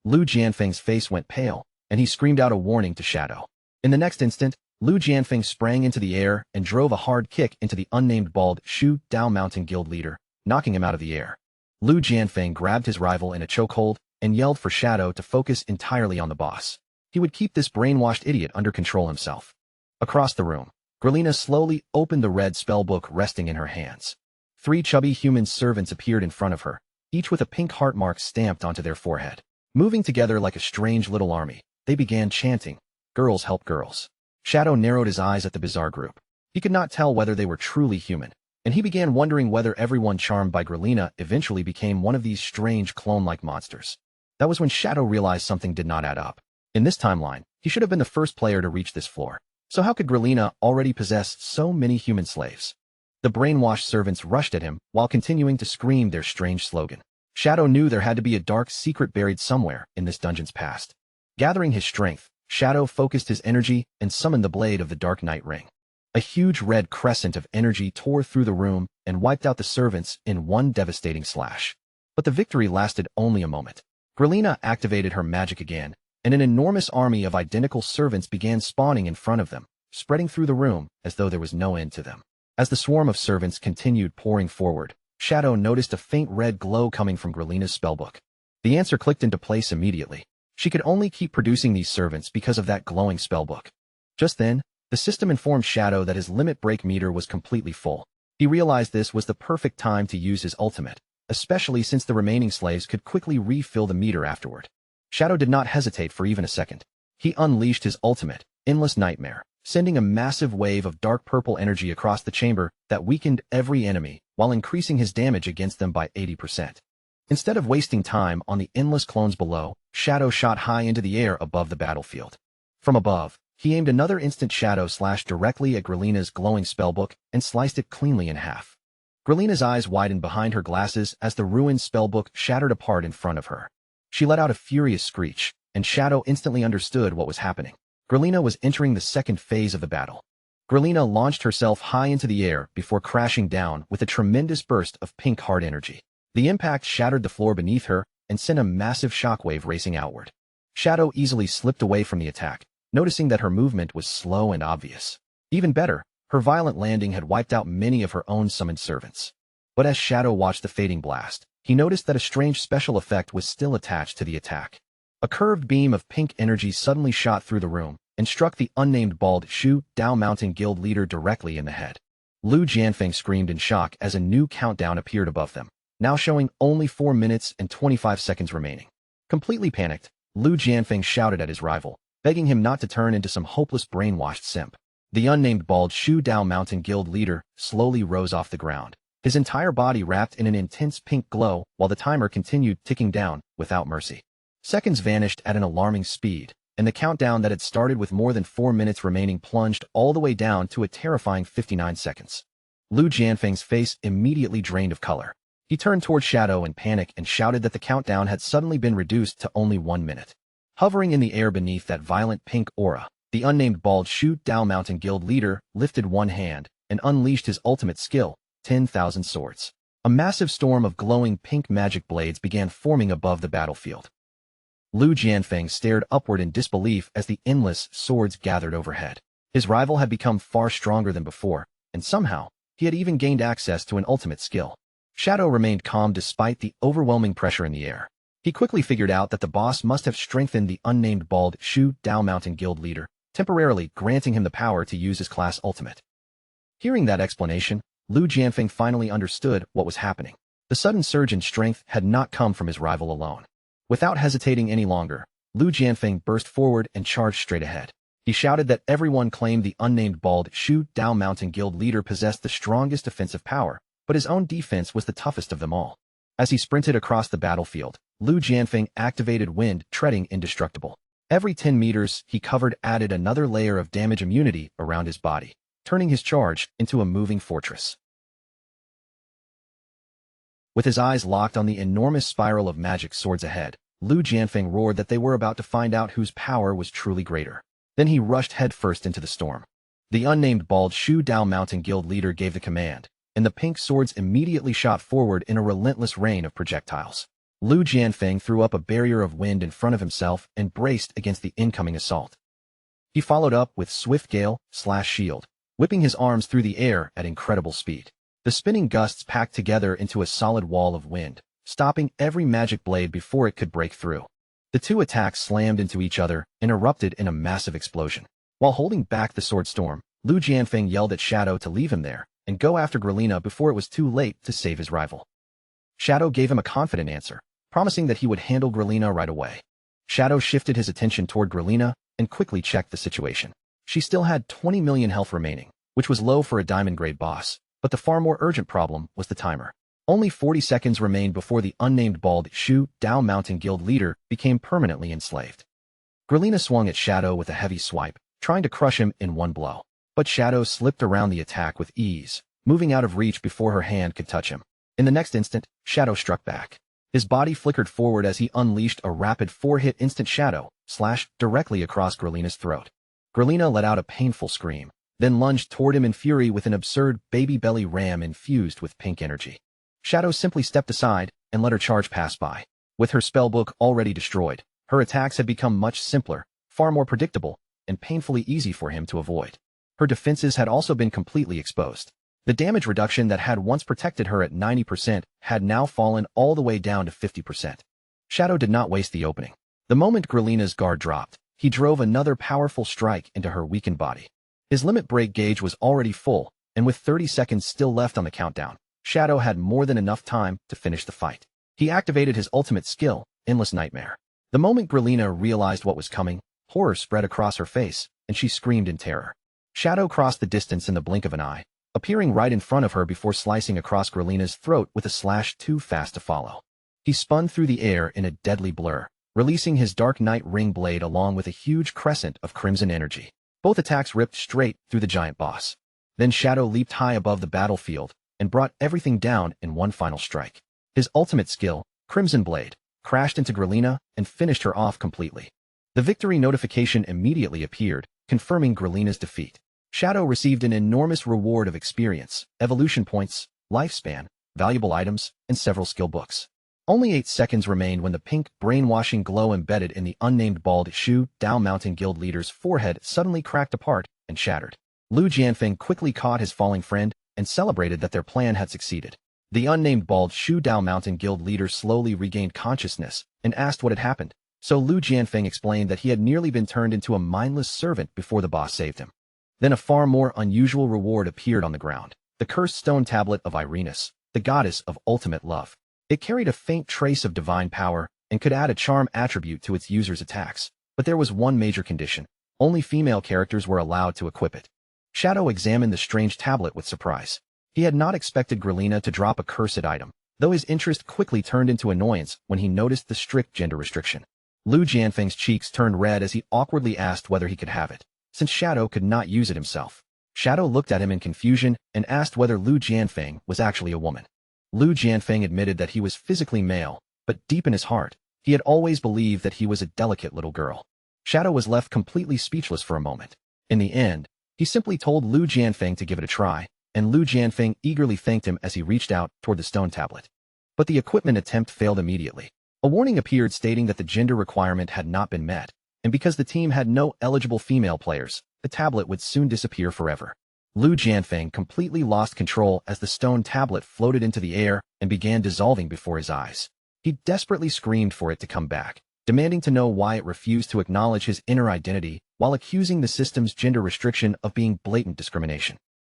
Lu Jianfeng's face went pale, and he screamed out a warning to Shadow. In the next instant, Lu Jianfeng sprang into the air and drove a hard kick into the unnamed bald Shu Dao Mountain Guild leader, knocking him out of the air. Lu Jianfeng grabbed his rival in a chokehold and yelled for Shadow to focus entirely on the boss. He would keep this brainwashed idiot under control himself. Across the room, Grelina slowly opened the red spellbook resting in her hands. 3 chubby human servants appeared in front of her, each with a pink heart mark stamped onto their forehead. Moving together like a strange little army, they began chanting, "Girls help girls." Shadow narrowed his eyes at the bizarre group. He could not tell whether they were truly human, and he began wondering whether everyone charmed by Grelina eventually became one of these strange clone-like monsters. That was when Shadow realized something did not add up. In this timeline, he should have been the first player to reach this floor. So how could Grelina already possess so many human slaves? The brainwashed servants rushed at him while continuing to scream their strange slogan. Shadow knew there had to be a dark secret buried somewhere in this dungeon's past. Gathering his strength, Shadow focused his energy and summoned the blade of the Dark Night Ring. A huge red crescent of energy tore through the room and wiped out the servants in one devastating slash. But the victory lasted only a moment. Grelina activated her magic again, and an enormous army of identical servants began spawning in front of them, spreading through the room as though there was no end to them. As the swarm of servants continued pouring forward, Shadow noticed a faint red glow coming from Grelina's spellbook. The answer clicked into place immediately. She could only keep producing these servants because of that glowing spellbook. Just then, the system informed Shadow that his limit break meter was completely full. He realized this was the perfect time to use his ultimate, especially since the remaining slaves could quickly refill the meter afterward. Shadow did not hesitate for even a second. He unleashed his ultimate, Endless Nightmare, sending a massive wave of dark purple energy across the chamber that weakened every enemy while increasing his damage against them by 80%. Instead of wasting time on the endless clones below, Shadow shot high into the air above the battlefield. From above, he aimed another instant shadow slash directly at Grelina's glowing spellbook and sliced it cleanly in half. Grelina's eyes widened behind her glasses as the ruined spellbook shattered apart in front of her. She let out a furious screech, and Shadow instantly understood what was happening. Grelina was entering the second phase of the battle. Grelina launched herself high into the air before crashing down with a tremendous burst of pink heart energy. The impact shattered the floor beneath her and sent a massive shockwave racing outward. Shadow easily slipped away from the attack, noticing that her movement was slow and obvious. Even better, her violent landing had wiped out many of her own summoned servants. But as Shadow watched the fading blast, he noticed that a strange special effect was still attached to the attack. A curved beam of pink energy suddenly shot through the room and struck the unnamed bald Shu Dao Mountain Guild leader directly in the head. Lu Jianfeng screamed in shock as a new countdown appeared above them, now showing only 4 minutes and 25 seconds remaining. Completely panicked, Lu Jianfeng shouted at his rival, begging him not to turn into some hopeless brainwashed simp. The unnamed bald Shu Dao Mountain Guild leader slowly rose off the ground, his entire body wrapped in an intense pink glow while the timer continued ticking down without mercy. Seconds vanished at an alarming speed, and the countdown that had started with more than 4 minutes remaining plunged all the way down to a terrifying 59 seconds. Lu Jianfeng's face immediately drained of color. He turned toward Shadow in panic and shouted that the countdown had suddenly been reduced to only 1 minute. Hovering in the air beneath that violent pink aura, the unnamed bald Shu Dao Mountain Guild leader lifted one hand and unleashed his ultimate skill, 10,000 swords. A massive storm of glowing pink magic blades began forming above the battlefield. Lu Jianfeng stared upward in disbelief as the endless swords gathered overhead. His rival had become far stronger than before, and somehow, he had even gained access to an ultimate skill. Shadow remained calm despite the overwhelming pressure in the air. He quickly figured out that the boss must have strengthened the unnamed bald Shu Dao Mountain Guild leader, temporarily granting him the power to use his class ultimate. Hearing that explanation, Lu Jianfeng finally understood what was happening. The sudden surge in strength had not come from his rival alone. Without hesitating any longer, Lu Jianfeng burst forward and charged straight ahead. He shouted that everyone claimed the unnamed bald Shu Dao Mountain Guild leader possessed the strongest offensive power, but his own defense was the toughest of them all. As he sprinted across the battlefield, Lu Jianfeng activated Wind Treading Indestructible. Every 10 meters he covered added another layer of damage immunity around his body, turning his charge into a moving fortress. With his eyes locked on the enormous spiral of magic swords ahead, Lu Jianfeng roared that they were about to find out whose power was truly greater. Then he rushed headfirst into the storm. The unnamed bald Shu Dao Mountain Guild leader gave the command, and the pink swords immediately shot forward in a relentless rain of projectiles. Lu Jianfeng threw up a barrier of wind in front of himself and braced against the incoming assault. He followed up with Swift Gale/Shield, whipping his arms through the air at incredible speed. The spinning gusts packed together into a solid wall of wind, stopping every magic blade before it could break through. The two attacks slammed into each other and erupted in a massive explosion. While holding back the sword storm, Lu Jianfeng yelled at Shadow to leave him there and go after Grelina before it was too late to save his rival. Shadow gave him a confident answer, promising that he would handle Grelina right away. Shadow shifted his attention toward Grelina and quickly checked the situation. She still had 20 million health remaining, which was low for a diamond-grade boss, but the far more urgent problem was the timer. Only 40 seconds remained before the unnamed bald Shu Dao Mountain Guild leader became permanently enslaved. Grelina swung at Shadow with a heavy swipe, trying to crush him in one blow. But Shadow slipped around the attack with ease, moving out of reach before her hand could touch him. In the next instant, Shadow struck back. His body flickered forward as he unleashed a rapid 4-hit instant shadow slash directly across Grelina's throat. Grelina let out a painful scream, then lunged toward him in fury with an absurd baby belly ram infused with pink energy. Shadow simply stepped aside and let her charge pass by. With her spellbook already destroyed, her attacks had become much simpler, far more predictable, and painfully easy for him to avoid. Her defenses had also been completely exposed. The damage reduction that had once protected her at 90% had now fallen all the way down to 50%. Shadow did not waste the opening. The moment Grelina's guard dropped, he drove another powerful strike into her weakened body. His limit break gauge was already full, and with 30 seconds still left on the countdown, Shadow had more than enough time to finish the fight. He activated his ultimate skill, Endless Nightmare. The moment Grelina realized what was coming, horror spread across her face, and she screamed in terror. Shadow crossed the distance in the blink of an eye, appearing right in front of her before slicing across Grelina's throat with a slash too fast to follow. He spun through the air in a deadly blur, releasing his Dark Knight ring blade along with a huge crescent of crimson energy. Both attacks ripped straight through the giant boss. Then Shadow leaped high above the battlefield and brought everything down in one final strike. His ultimate skill, Crimson Blade, crashed into Grelina and finished her off completely. The victory notification immediately appeared, confirming Grelina's defeat. Shadow received an enormous reward of experience, evolution points, lifespan, valuable items, and several skill books. Only 8 seconds remained when the pink, brainwashing glow embedded in the unnamed bald Shu Dao Mountain Guild leader's forehead suddenly cracked apart and shattered. Lu Jianfeng quickly caught his falling friend and celebrated that their plan had succeeded. The unnamed bald Shu Dao Mountain Guild leader slowly regained consciousness and asked what had happened, so Lu Jianfeng explained that he had nearly been turned into a mindless servant before the boss saved him. Then a far more unusual reward appeared on the ground: the cursed stone tablet of Irenas, the goddess of ultimate love. It carried a faint trace of divine power and could add a charm attribute to its user's attacks, but there was one major condition: only female characters were allowed to equip it. Shadow examined the strange tablet with surprise. He had not expected Grelina to drop a cursed item, though his interest quickly turned into annoyance when he noticed the strict gender restriction. Lu Jianfeng's cheeks turned red as he awkwardly asked whether he could have it, since Shadow could not use it himself. Shadow looked at him in confusion and asked whether Lu Jianfeng was actually a woman. Lu Jianfeng admitted that he was physically male, but deep in his heart, he had always believed that he was a delicate little girl. Shadow was left completely speechless for a moment. In the end, he simply told Lu Jianfeng to give it a try, and Lu Jianfeng eagerly thanked him as he reached out toward the stone tablet. But the equipment attempt failed immediately. A warning appeared stating that the gender requirement had not been met, and because the team had no eligible female players, the tablet would soon disappear forever. Lu Jianfeng completely lost control as the stone tablet floated into the air and began dissolving before his eyes. He desperately screamed for it to come back, demanding to know why it refused to acknowledge his inner identity while accusing the system's gender restriction of being blatant discrimination.